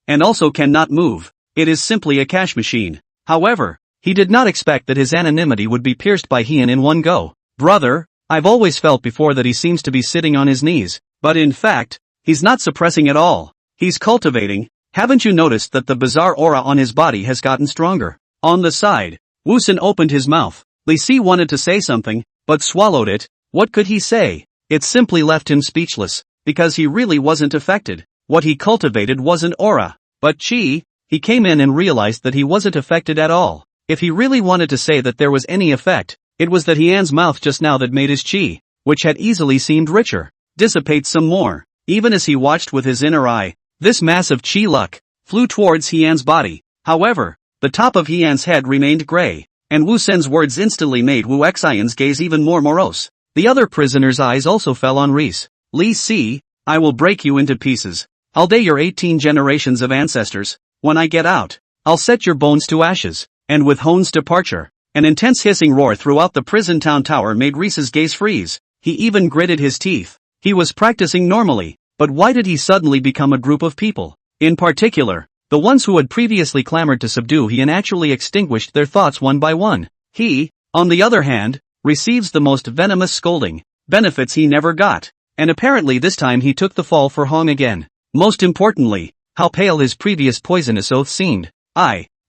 and also cannot move. It is simply a cash machine. However, he did not expect that his anonymity would be pierced by He-An in one go. Brother, I've always felt before that he seems to be sitting on his knees, but in fact, he's not suppressing at all. He's cultivating. Haven't you noticed that the bizarre aura on his body has gotten stronger? On the side, Wu Sen opened his mouth. Li Si wanted to say something, but swallowed it. What could he say? It simply left him speechless, because he really wasn't affected. What he cultivated wasn't aura, but chi. He came in and realized that he wasn't affected at all. If he really wanted to say that there was any effect, it was that He-An's mouth just now that made his chi, which had easily seemed richer, dissipate some more. Even as he watched with his inner eye, this massive chi luck flew towards He-An's body. However, the top of He-An's head remained gray, and Wu Sen's words instantly made Wu Xin's gaze even more morose. The other prisoner's eyes also fell on Reese. Li Si, I will break you into pieces. I'll day your 18 generations of ancestors. When I get out, I'll set your bones to ashes. And with Hon's departure, an intense hissing roar throughout the prison town tower made Reese's gaze freeze. He even gritted his teeth. He was practicing normally, but why did he suddenly become a group of people? In particular, the ones who had previously clamored to subdue He-An actually extinguished their thoughts one by one. He, on the other hand, receives the most venomous scolding, benefits he never got, and apparently this time he took the fall for Hong again. Most importantly, how pale his previous poisonous oath seemed.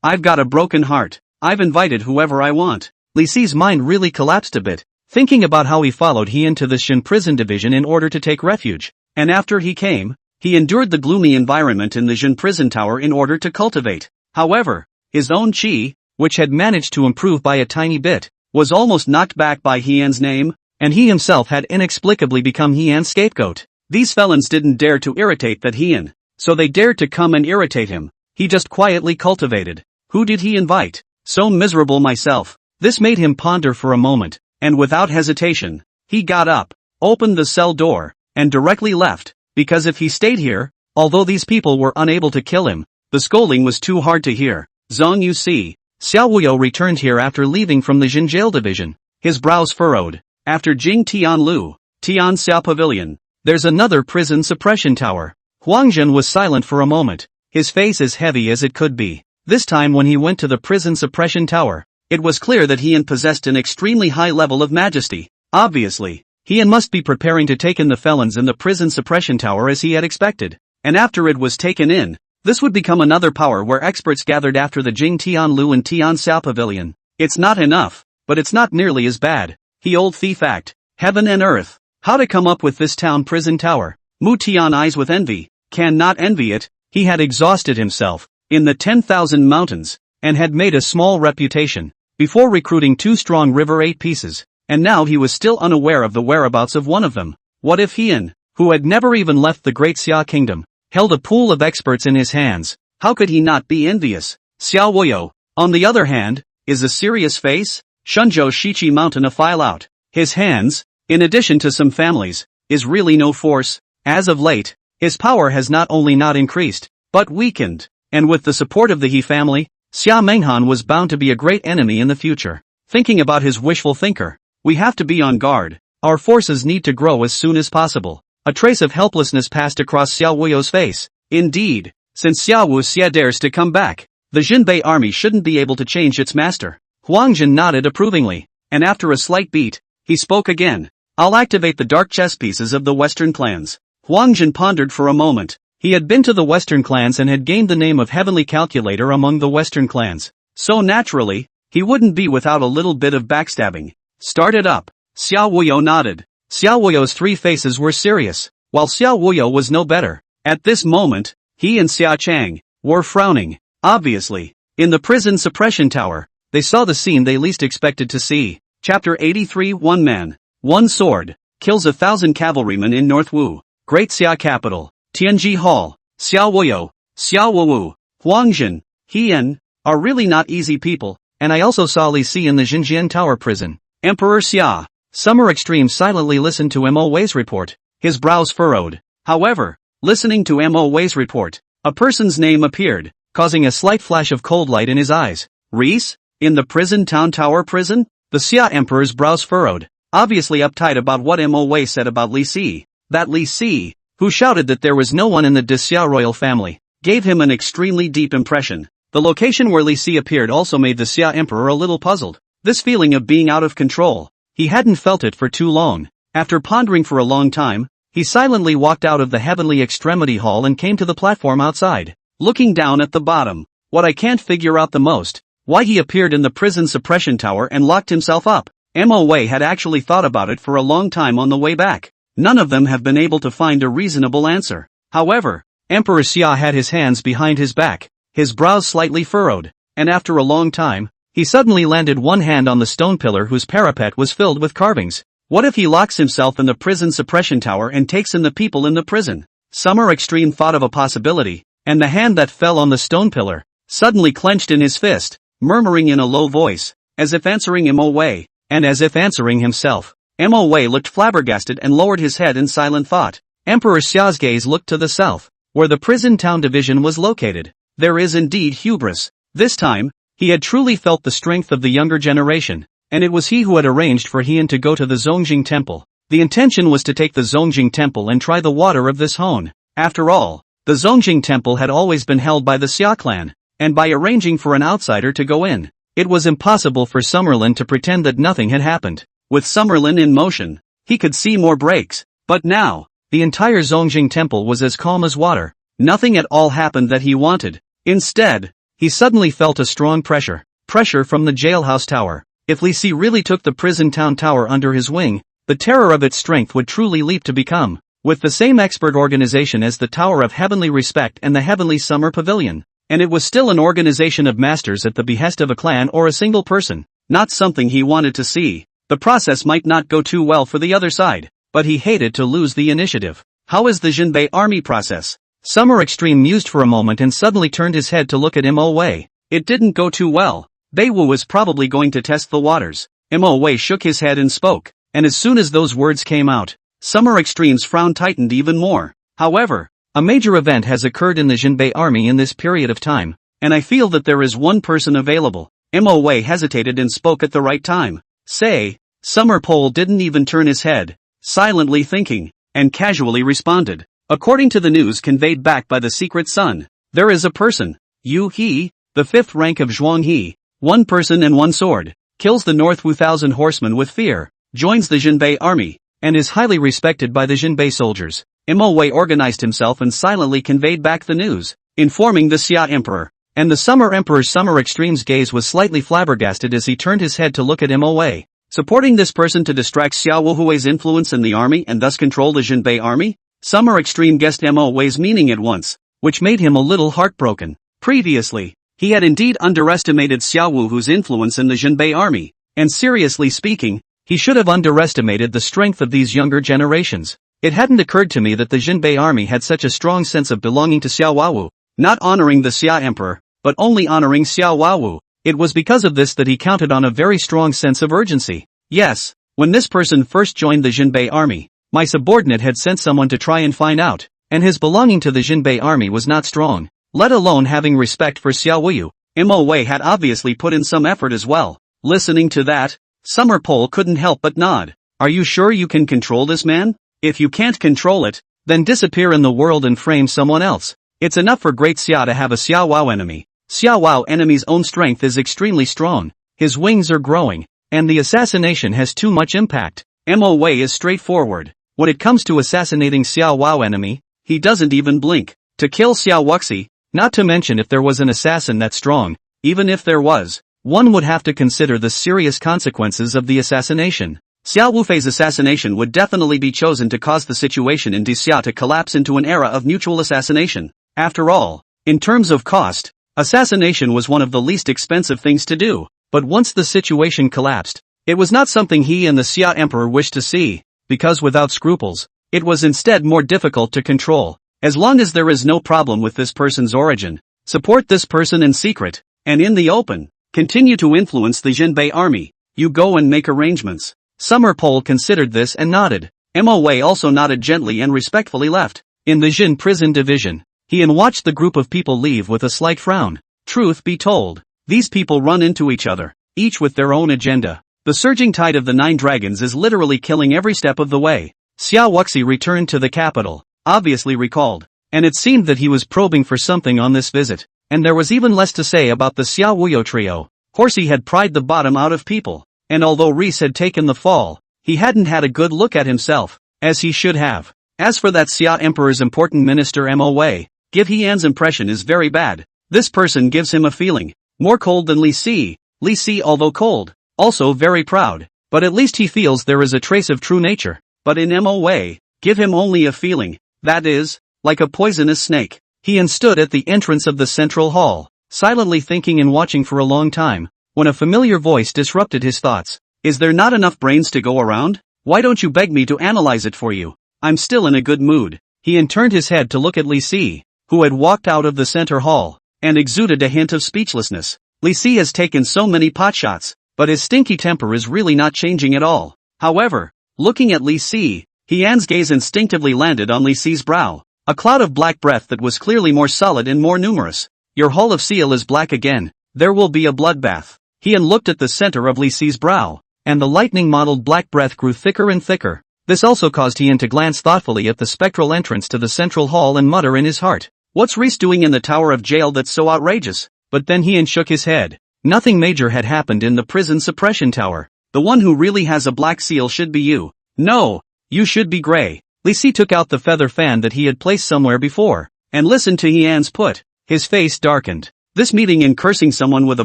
I've got a broken heart. I've invited whoever I want. Li Si's mind really collapsed a bit, thinking about how he followed He-An to the Shin prison division in order to take refuge, and after he came, he endured the gloomy environment in the Jin prison tower in order to cultivate. However, his own chi, which had managed to improve by a tiny bit, was almost knocked back by He-An's name, and he himself had inexplicably become He-An's scapegoat. These felons didn't dare to irritate that He-An, so they dared to come and irritate him. He just quietly cultivated. Who did he invite? So miserable myself. This made him ponder for a moment, and without hesitation, he got up, opened the cell door, and directly left, because if he stayed here, although these people were unable to kill him, the scolding was too hard to hear. Zong you see, Xiao Wuyo returned here after leaving from the Jin jail division, his brows furrowed. After Jing Tianlu, Tian Xiao Pavilion, there's another prison suppression tower. Huangjun was silent for a moment, his face as heavy as it could be. This time when he went to the prison suppression tower, it was clear that He-An possessed an extremely high level of majesty. Obviously, He-An must be preparing to take in the felons in the prison suppression tower as he had expected. And after it was taken in, this would become another power where experts gathered after the Jing Tianlu and Tian Xiao Pavilion. It's not enough, but it's not nearly as bad. He old thief act. Heaven and earth. How to come up with this town prison tower? Mu Tian eyes with envy. Cannot envy it. He had exhausted himself in the 10,000 mountains, and had made a small reputation, before recruiting 2 strong River 8 pieces, and now he was still unaware of the whereabouts of one of them. What if He-An, who had never even left the Great Xia Kingdom, held a pool of experts in his hands? How could he not be envious? Xiao Woyo, on the other hand, is a serious face. Shunzhou Shichi Mountain a file out. His hands, in addition to some families, is really no force. As of late, his power has not only not increased, but weakened, and with the support of the He family, Xia Menghan was bound to be a great enemy in the future. Thinking about his wishful thinker, we have to be on guard. Our forces need to grow as soon as possible. A trace of helplessness passed across Xiao Wuyo's face. Indeed, since Xiao Wu Xia dares to come back, the Jinbei army shouldn't be able to change its master. Huang Jin nodded approvingly, and after a slight beat, he spoke again. I'll activate the dark chess pieces of the Western clans. Huang Jin pondered for a moment. He had been to the Western clans and had gained the name of Heavenly Calculator among the Western clans. So naturally, he wouldn't be without a little bit of backstabbing. Start it up. Xiao Wuyo nodded. Xiao Wuyo's three faces were serious, while Xiao Wuyo was no better. At this moment, he and Xia Chang were frowning. Obviously, in the prison suppression tower, they saw the scene they least expected to see. Chapter 83 One Man, One Sword, kills 1,000 cavalrymen in North Wu, Great Xia capital, Tianji Hall. Xiao Wuyo, Xiao Wu, Huang Jin, Hien, are really not easy people, and I also saw Li Si in the Xinjiang Tower prison. Emperor Xia. Summer Extreme silently listened to Mo Wei's report, his brows furrowed. However, listening to Mo Wei's report, a person's name appeared, causing a slight flash of cold light in his eyes. Reese? In the prison town tower prison? The Xia Emperor's brows furrowed, obviously uptight about what Mo Wei said about Li Si. That Li Si, who shouted that there was no one in the Xia royal family, gave him an extremely deep impression. The location where Li Si appeared also made the Xia Emperor a little puzzled. This feeling of being out of control, he hadn't felt it for too long. After pondering for a long time, he silently walked out of the heavenly extremity hall and came to the platform outside. Looking down at the bottom, what I can't figure out the most, why he appeared in the prison suppression tower and locked himself up. Mo Wei had actually thought about it for a long time on the way back. None of them have been able to find a reasonable answer. However, Emperor Xia had his hands behind his back, his brows slightly furrowed, and after a long time, he suddenly landed one hand on the stone pillar whose parapet was filled with carvings. What if he locks himself in the prison suppression tower and takes in the people in the prison? Summer Extreme thought of a possibility, and the hand that fell on the stone pillar suddenly clenched in his fist, murmuring in a low voice, as if answering Mo Wei, and as if answering himself. Mo Wei looked flabbergasted and lowered his head in silent thought. Emperor Xia's gaze looked to the south, where the prison town division was located. There is indeed hubris. This time, he had truly felt the strength of the younger generation, and it was he who had arranged for Hien to go to the Zongjing Temple. The intention was to take the Zongjing Temple and try the water of this hone. After all, the Zongjing Temple had always been held by the Xia clan, and by arranging for an outsider to go in, it was impossible for Summerlin to pretend that nothing had happened. With Summerlin in motion, he could see more breaks, but now, the entire Zongjing Temple was as calm as water. Nothing at all happened that he wanted. Instead, he suddenly felt a strong pressure from the jailhouse tower. If Li Si really took the prison town tower under his wing, the terror of its strength would truly leap to become, with the same expert organization as the Tower of Heavenly Respect and the Heavenly Summer Pavilion. And it was still an organization of masters at the behest of a clan or a single person, not something he wanted to see. The process might not go too well for the other side, but he hated to lose the initiative. How is the Jinbei army process? Summer Extreme mused for a moment and suddenly turned his head to look at Mo Wei. It didn't go too well. Beiwu was probably going to test the waters. Mo Wei shook his head and spoke, and as soon as those words came out, Summer Extreme's frown tightened even more. However, a major event has occurred in the Jinbei army in this period of time, and I feel that there is one person available. Mo Wei hesitated and spoke at the right time. Say, Summer Pole didn't even turn his head, silently thinking, and casually responded. According to the news conveyed back by the Secret Sun, there is a person, Yu He, the 5th rank of Zhuang He, one person and one sword, kills the North Wu 1,000 horsemen with fear, joins the Jinbei army, and is highly respected by the Jinbei soldiers. Mo Wei organized himself and silently conveyed back the news, informing the Xia Emperor, and the Summer Emperor's Summer Extreme's gaze was slightly flabbergasted as he turned his head to look at Mo Wei. Supporting this person to distract Xiao Wuhui's influence in the army and thus control the Jinbei army? Summer Extreme guessed Mo Wei's meaning at once, which made him a little heartbroken. Previously, he had indeed underestimated Xiao Wuhu's influence in the Jinbei army, and seriously speaking, he should have underestimated the strength of these younger generations. It hadn't occurred to me that the Jinbei army had such a strong sense of belonging to Xiao Wu, not honoring the Xia Emperor, but only honoring Xiao Wu. It was because of this that he counted on a very strong sense of urgency. Yes, When this person first joined the Jinbei army, my subordinate had sent someone to try and find out, and his belonging to the Jinbei army was not strong, let alone having respect for Xiao Wuyu. Mo Wei had obviously put in some effort as well. Listening to that, Summer Pole couldn't help but nod. Are you sure you can control this man? If you can't control it, then disappear in the world and frame someone else. It's enough for Great Xia to have a Xiao Wao enemy. Xiao Wao enemy's own strength is extremely strong, his wings are growing, and the assassination has too much impact. Mo Wei is straightforward. When it comes to assassinating Xiao Wao enemy, he doesn't even blink. To kill Xiao Wuxi, not to mention if there was an assassin that strong, even if there was, one would have to consider the serious consequences of the assassination. Xiao Wufei's assassination would definitely be chosen to cause the situation in Xia to collapse into an era of mutual assassination. After all, in terms of cost, assassination was one of the least expensive things to do, but once the situation collapsed, it was not something he and the Xia Emperor wished to see, because without scruples, it was instead more difficult to control. As long as there is no problem with this person's origin, support this person in secret, and in the open, continue to influence the Jinbei army, you go and make arrangements. Summer Pole considered this and nodded. Mo Wei also nodded gently and respectfully left. In the Jin prison division, he watched the group of people leave with a slight frown. Truth be told, these people run into each other, each with their own agenda. The surging tide of the 9 dragons is literally killing every step of the way. Xiao Wuxi returned to the capital, obviously recalled, and it seemed that he was probing for something on this visit, and there was even less to say about the Xiao Wuyo trio. Horsey had pried the bottom out of people, and although Reese had taken the fall, he hadn't had a good look at himself, as he should have. As for that Xia Emperor's important minister Mo Wei, Give Heian's impression is very bad. This person gives him a feeling, more cold than Li Si. Li Si, although cold, also very proud, but at least he feels there is a trace of true nature. But in Mo Wei, give him only a feeling, that is, like a poisonous snake. Heian stood at the entrance of the central hall, silently thinking and watching for a long time, when a familiar voice disrupted his thoughts. Is there not enough brains to go around? Why don't you beg me to analyze it for you? I'm still in a good mood. Heian turned his head to look at Li Si, who had walked out of the center hall, and exuded a hint of speechlessness. Li Si has taken so many potshots, but his stinky temper is really not changing at all. However, looking at Li Si, Heian's gaze instinctively landed on Li Si's brow, a cloud of black breath that was clearly more solid and more numerous. Your Hall of Seal is black again. There will be a bloodbath. Heian looked at the center of Li Si's brow, and the lightning-mottled black breath grew thicker and thicker. This also caused Heian to glance thoughtfully at the spectral entrance to the central hall and mutter in his heart, "What's Reese doing in the Tower of Jail that's so outrageous?" But then Heian shook his head. Nothing major had happened in the prison suppression tower. The one who really has a black seal should be you. No, you should be gray. Li Si took out the feather fan that he had placed somewhere before, and listened to Heian's put. His face darkened. This meeting and cursing someone with a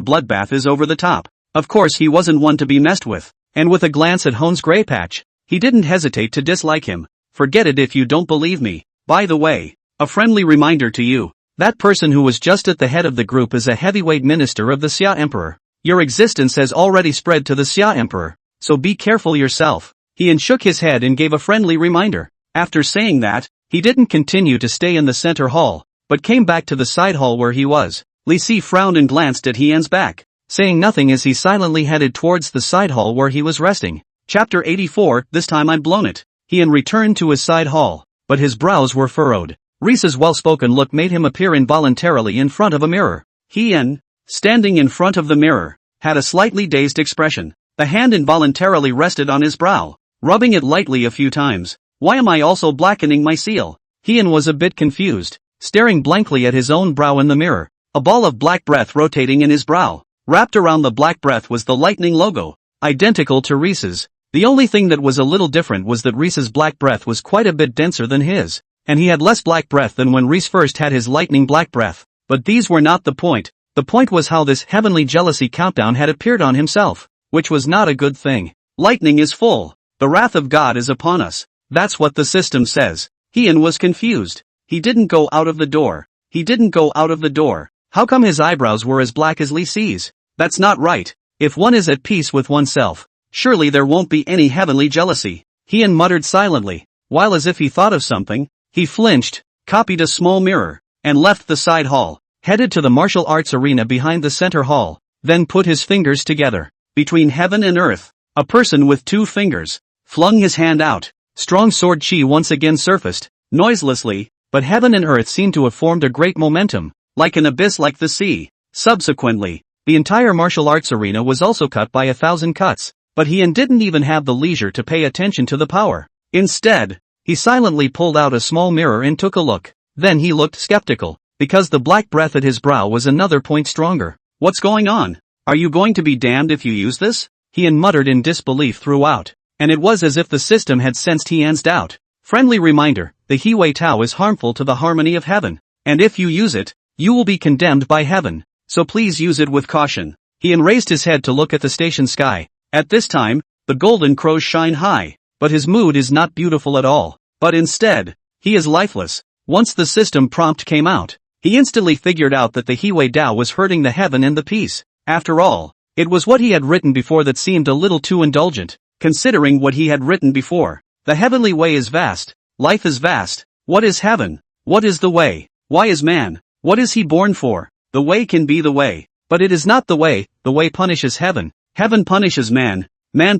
bloodbath is over the top. Of course he wasn't one to be messed with, and with a glance at Hone's gray patch, he didn't hesitate to dislike him. Forget it if you don't believe me. By the way, a friendly reminder to you. That person who was just at the head of the group is a heavyweight minister of the Xia Emperor. Your existence has already spread to the Xia Emperor, so be careful yourself. Heian shook his head and gave a friendly reminder. After saying that, he didn't continue to stay in the center hall, but came back to the side hall where he was. Li Si frowned and glanced at Heian's back, saying nothing as he silently headed towards the side hall where he was resting. Chapter 84, This time I've blown it. Heian returned to his side hall, but his brows were furrowed. Reese's well-spoken look made him appear involuntarily in front of a mirror. Heian, standing in front of the mirror, had a slightly dazed expression. The hand involuntarily rested on his brow, rubbing it lightly a few times. Why am I also blackening my seal? Heian was a bit confused, staring blankly at his own brow in the mirror. A ball of black breath rotating in his brow. Wrapped around the black breath was the lightning logo, identical to Reese's. The only thing that was a little different was that Reese's black breath was quite a bit denser than his, and he had less black breath than when Reese first had his lightning black breath. But these were not the point. The point was how this heavenly jealousy countdown had appeared on himself, which was not a good thing. Lightning is full. The wrath of God is upon us. That's what the system says. Heian was confused. He didn't go out of the door. He didn't go out of the door. How come his eyebrows were as black as Li Si's? That's not right. If one is at peace with oneself, surely there won't be any heavenly jealousy. Heian muttered silently, while as if he thought of something, he flinched, copied a small mirror, and left the side hall, headed to the martial arts arena behind the center hall, then put his fingers together. Between heaven and earth, A person with 2 fingers flung his hand out. Strong sword chi once again surfaced, noiselessly, but heaven and earth seemed to have formed a great momentum, like an abyss like the sea. Subsequently, the entire martial arts arena was also cut by 1,000 cuts, but he didn't even have the leisure to pay attention to the power. Instead, he silently pulled out a small mirror and took a look. Then he looked skeptical, because the black breath at his brow was another point stronger. What's going on? Are you going to be damned if you use this? He muttered in disbelief throughout, and it was as if the system had sensed Tian's doubt. Friendly reminder, the Hiwei Tao is harmful to the harmony of heaven, and if you use it, you will be condemned by heaven, so please use it with caution. He raised his head to look at the station sky. At this time, the golden crows shine high, but his mood is not beautiful at all, but instead, he is lifeless. Once the system prompt came out, he instantly figured out that the Hiwei Tao was hurting the heaven and the peace. After all, it was what he had written before that seemed a little too indulgent, considering what he had written before. The heavenly way is vast, life is vast. What is heaven? What is the way? Why is man? What is he born for? The way can be the way, but it is not the way punishes heaven, heaven punishes man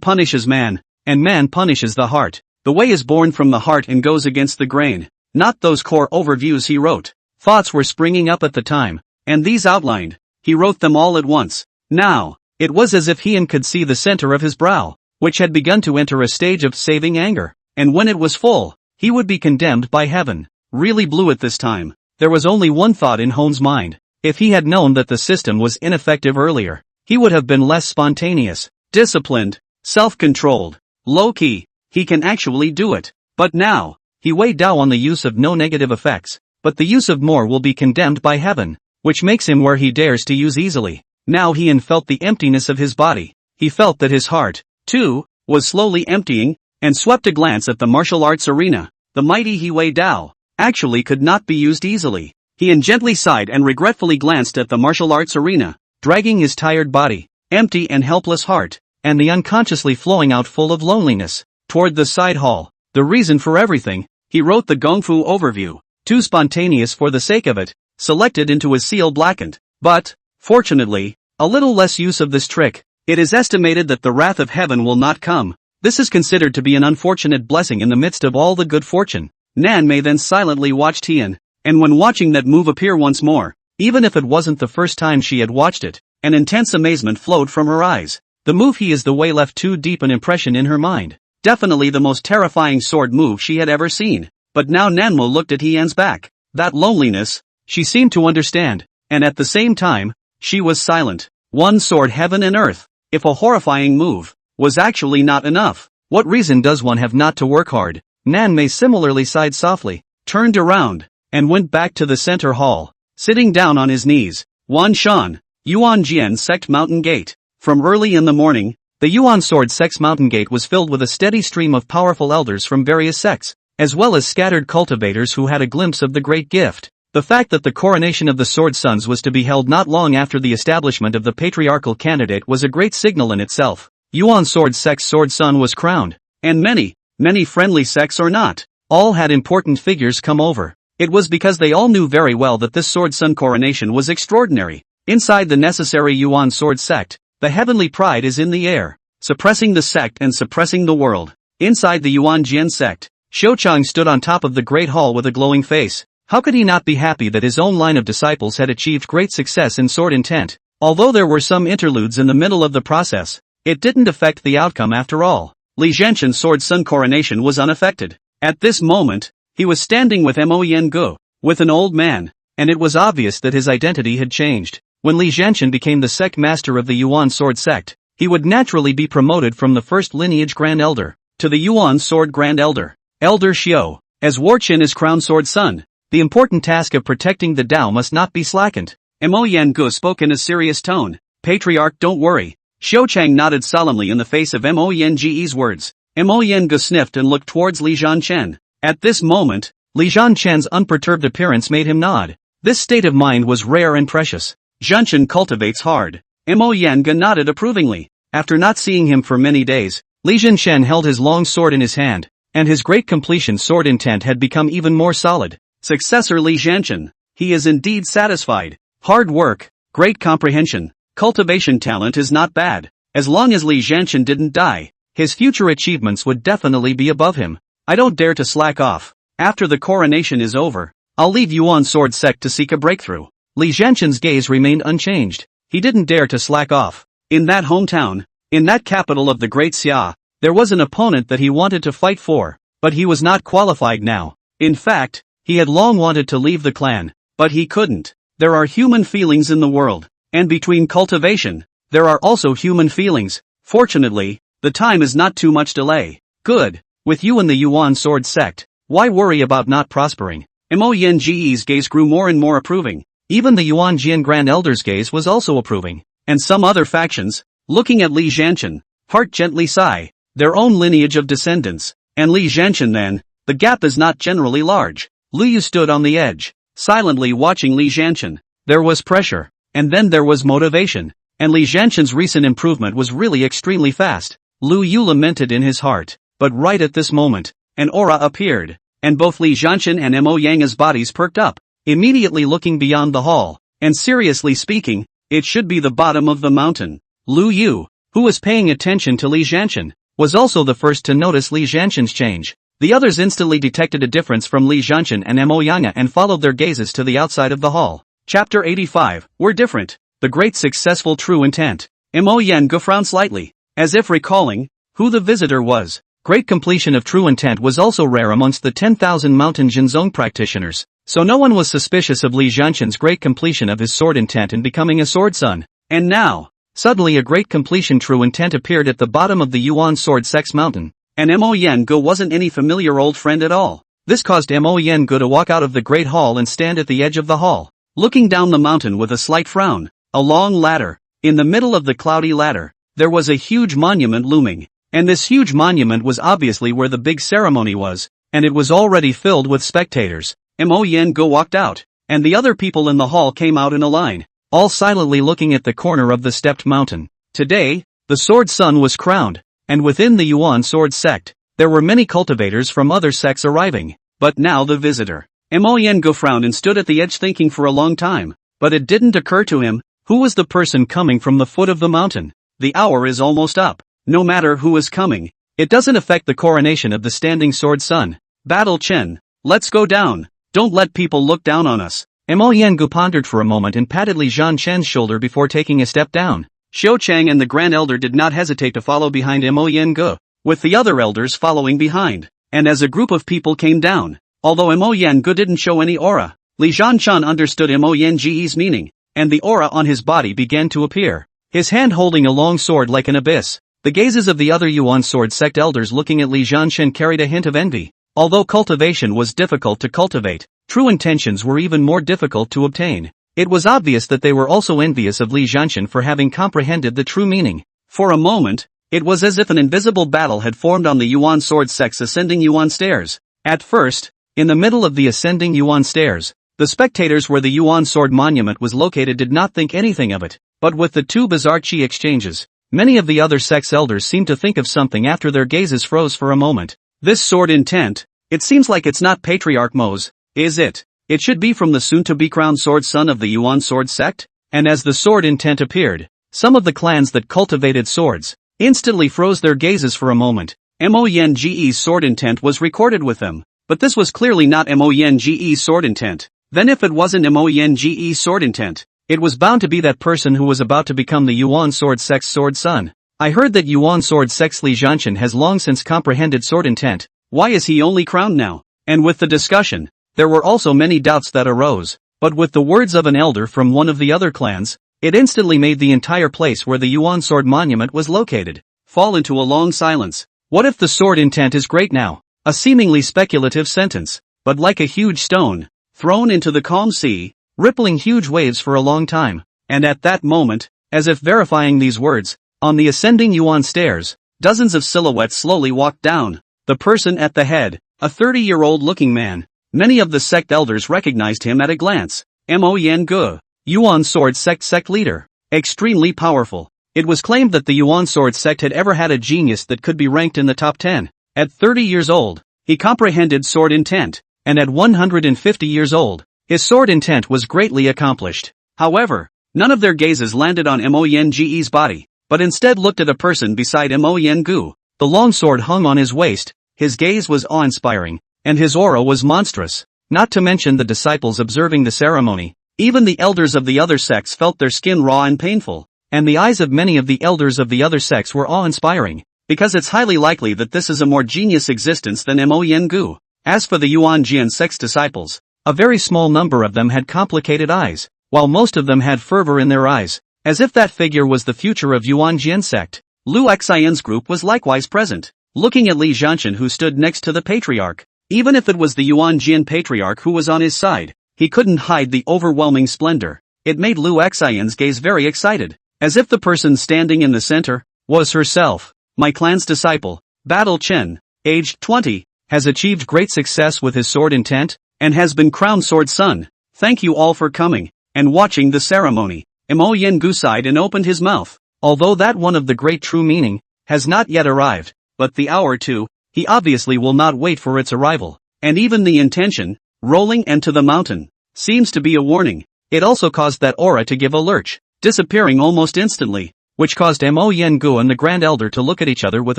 punishes man, and man punishes the heart. The way is born from the heart and goes against the grain. Not those core overviews he wrote. Thoughts were springing up at the time, and these outlined. He wrote them all at once. Now, it was as if he could see the center of his brow, which had begun to enter a stage of saving anger, and when it was full, he would be condemned by heaven. Really blue at this time. There was only one thought in Hone's mind. If he had known that the system was ineffective earlier, he would have been less spontaneous, disciplined, self-controlled, low-key. He can actually do it. But now, he weighed down on the use of no negative effects, but the use of more will be condemned by heaven, which makes him where he dares to use easily. Now he felt the emptiness of his body. He felt that his heart, too, was slowly emptying, and swept a glance at the martial arts arena. The mighty Hiwei Tao actually could not be used easily. He gently sighed and regretfully glanced at the martial arts arena, dragging his tired body, empty and helpless heart, and the unconsciously flowing out full of loneliness, toward the side hall. The reason for everything, he wrote the Gongfu overview, too spontaneous for the sake of it, selected into his seal blackened. But, fortunately, a little less use of this trick. It is estimated that the wrath of heaven will not come. This is considered to be an unfortunate blessing in the midst of all the good fortune. Nan Mei then silently watched Tian, and when watching that move appear once more, even if it wasn't the first time she had watched it, an intense amazement flowed from her eyes. The move he is the way left too deep an impression in her mind. Definitely the most terrifying sword move she had ever seen. But now Nanmo looked at Tian's back. That loneliness, she seemed to understand, and at the same time, she was silent. One sword heaven and earth. If a horrifying move was actually not enough, what reason does one have not to work hard? Nan Mei similarly sighed softly, turned around, and went back to the center hall, sitting down on his knees. Wan Shan, Yuan Jian Sect Mountain Gate. From early in the morning, the Yuan Sword Sect's mountain gate was filled with a steady stream of powerful elders from various sects, as well as scattered cultivators who had a glimpse of the great gift. The fact that the coronation of the Sword Sons was to be held not long after the establishment of the patriarchal candidate was a great signal in itself. Yuan Sword Sect's Sword Son was crowned, and many friendly sects or not, all had important figures come over. It was because they all knew very well that this Sword Son coronation was extraordinary. Inside the necessary Yuan Sword Sect, the heavenly pride is in the air, suppressing the sect and suppressing the world. Inside the Yuan Jian sect, Xiuchang stood on top of the great hall with a glowing face. How could he not be happy that his own line of disciples had achieved great success in sword intent? Although there were some interludes in the middle of the process, it didn't affect the outcome after all. Li Zhenshan's Sword Son coronation was unaffected. At this moment, he was standing with Mo Yengu, with an old man, and it was obvious that his identity had changed. When Li Zhenshan became the sect master of the Yuan Sword Sect, he would naturally be promoted from the first lineage Grand Elder to the Yuan Sword Grand Elder. Elder Xiu, as Warqin is crowned Sword Son, the important task of protecting the Tao must not be slackened. Mo Yengu spoke in a serious tone. Patriarch, don't worry. Xiuchang nodded solemnly in the face of Mo Yengu's words. Mo Yengu sniffed and looked towards Li Zhanchen. At this moment, Li Zhanchen's unperturbed appearance made him nod. This state of mind was rare and precious. Zhanchen cultivates hard. Mo Yengu nodded approvingly. After not seeing him for many days, Li Zhanchen held his long sword in his hand, and his great completion sword intent had become even more solid. Successor Li Zhanchen, he is indeed satisfied. Hard work, great comprehension, cultivation talent is not bad. As long as Li Zhanshan didn't die, his future achievements would definitely be above him. I don't dare to slack off. After the coronation is over, I'll leave Yuan Sword Sect to seek a breakthrough. Li Zhanshan's gaze remained unchanged. He didn't dare to slack off. In that hometown, in that capital of the Great Xia, there was an opponent that he wanted to fight for, but he was not qualified now. In fact, he had long wanted to leave the clan, but he couldn't. There are human feelings in the world, and between cultivation, there are also human feelings. Fortunately, the time is not too much delay. Good. With you in the Yuan Sword Sect, why worry about not prospering? Mo Yenji's gaze grew more and more approving. Even the Yuan Jian Grand Elder's gaze was also approving. And some other factions, looking at Li Zhanshan, heart gently sigh, their own lineage of descendants. And Li Zhanshan then, the gap is not generally large. Lu Yu stood on the edge, silently watching Li Zhanshan. There was pressure, and then there was motivation, and Li Zhanshan's recent improvement was really extremely fast. Lu Yu lamented in his heart, but right at this moment, an aura appeared, and both Li Zhanshan and Mo Yang's bodies perked up, immediately looking beyond the hall, and seriously speaking, it should be the bottom of the mountain. Lu Yu, who was paying attention to Li Zhanshan, was also the first to notice Li Zhanshan's change. The others instantly detected a difference from Li Zhanshan and Mo Yang and followed their gazes to the outside of the hall. Chapter 85, We're Different. The Great Successful True Intent. Mo Yang frowned slightly, as if recalling who the visitor was. Great completion of true intent was also rare amongst the 10,000 mountain Jinzong practitioners, so no one was suspicious of Li Zhanshan's great completion of his sword intent in becoming a sword son. And now, suddenly a great completion true intent appeared at the bottom of the Yuan Sword Sect's mountain, and Mo Yengu wasn't any familiar old friend at all. This caused Mo Yengu to walk out of the great hall and stand at the edge of the hall, looking down the mountain with a slight frown. A long ladder. In the middle of the cloudy ladder, there was a huge monument looming, and this huge monument was obviously where the big ceremony was, and it was already filled with spectators. Mo Yengu walked out, and the other people in the hall came out in a line, all silently looking at the corner of the stepped mountain. Today, the Sword Sun was crowned, and within the Yuan Sword Sect, there were many cultivators from other sects arriving. But now the visitor. Mo Yengu frowned and stood at the edge thinking for a long time, but it didn't occur to him, who was the person coming from the foot of the mountain? The hour is almost up. No matter who is coming, it doesn't affect the coronation of the standing Sword Sun. Battle Chen, let's go down. Don't let people look down on us. Mo Yengu pondered for a moment and patted Li Zhanshan's shoulder before taking a step down. Xiao Chang and the Grand Elder did not hesitate to follow behind Mo Yengu, with the other elders following behind. And as a group of people came down, although Mo Yengu didn't show any aura, Li Zhanshan understood Mo Yenji's meaning, and the aura on his body began to appear, his hand holding a long sword like an abyss. The gazes of the other Yuan Sword Sect elders looking at Li Zhanshan carried a hint of envy. Although cultivation was difficult to cultivate, true intentions were even more difficult to obtain. It was obvious that they were also envious of Li Zhanshan for having comprehended the true meaning. For a moment, it was as if an invisible battle had formed on the Yuan Sword Sect's ascending Yuan stairs. At first, in the middle of the ascending Yuan stairs, the spectators where the Yuan Sword Monument was located did not think anything of it, but with the two bizarre chi exchanges, many of the other sect's elders seemed to think of something after their gazes froze for a moment. This sword intent, it seems like it's not Patriarch Mo's, is it? It should be from the soon-to-be-crowned Sword Son of the Yuan Sword Sect? And as the sword intent appeared, some of the clans that cultivated swords instantly froze their gazes for a moment. Mo Yenji's sword intent was recorded with them, but this was clearly not Mo Yenji's sword intent. Then if it wasn't Mo Yenji's sword intent, it was bound to be that person who was about to become the Yuan Sword Sect's Sword Son. I heard that Yuan Sword Sect's Li Zhanshan has long since comprehended sword intent. Why is he only crowned now? And with the discussion, there were also many doubts that arose, but with the words of an elder from one of the other clans, it instantly made the entire place where the Yuan Sword Monument was located fall into a long silence. What if the sword intent is great now? A seemingly speculative sentence, but like a huge stone, thrown into the calm sea, rippling huge waves for a long time. And at that moment, as if verifying these words, on the ascending Yuan stairs, dozens of silhouettes slowly walked down. The person at the head, a 30-year-old looking man. Many of the sect elders recognized him at a glance. Mo Yengu, Yuan Sword Sect leader. Extremely powerful. It was claimed that the Yuan Sword Sect had ever had a genius that could be ranked in the top 10. At 30 years old, he comprehended sword intent, and at 150 years old, his sword intent was greatly accomplished. However, none of their gazes landed on Mo Yenji's body. but instead looked at a person beside Mo Yen-gu. The long sword hung on his waist, his gaze was awe-inspiring, and his aura was monstrous. Not to mention the disciples observing the ceremony. Even the elders of the other sects felt their skin raw and painful, and the eyes of many of the elders of the other sects were awe-inspiring, because it's highly likely that this is a more genius existence than Mo Yen-gu. As for the Yuan Jian sect's disciples, a very small number of them had complicated eyes, while most of them had fervor in their eyes, as if that figure was the future of Yuan Jian sect. Lu Xian's group was likewise present, looking at Li Jianchen who stood next to the patriarch. Even if it was the Yuan Jian patriarch who was on his side, he couldn't hide the overwhelming splendor. It made Lu Xian's gaze very excited, as if the person standing in the center was herself. My clan's disciple, Battle Chen, aged 20, has achieved great success with his sword intent, and has been crowned Sword Son. Thank you all for coming and watching the ceremony. Mo Yen-gu sighed and opened his mouth. Although that one of the great true meaning has not yet arrived, but the hour too, he obviously will not wait for its arrival. And even the intention, rolling and to the mountain, seems to be a warning. It also caused that aura to give a lurch, disappearing almost instantly, which caused Mo Yen-gu and the Grand Elder to look at each other with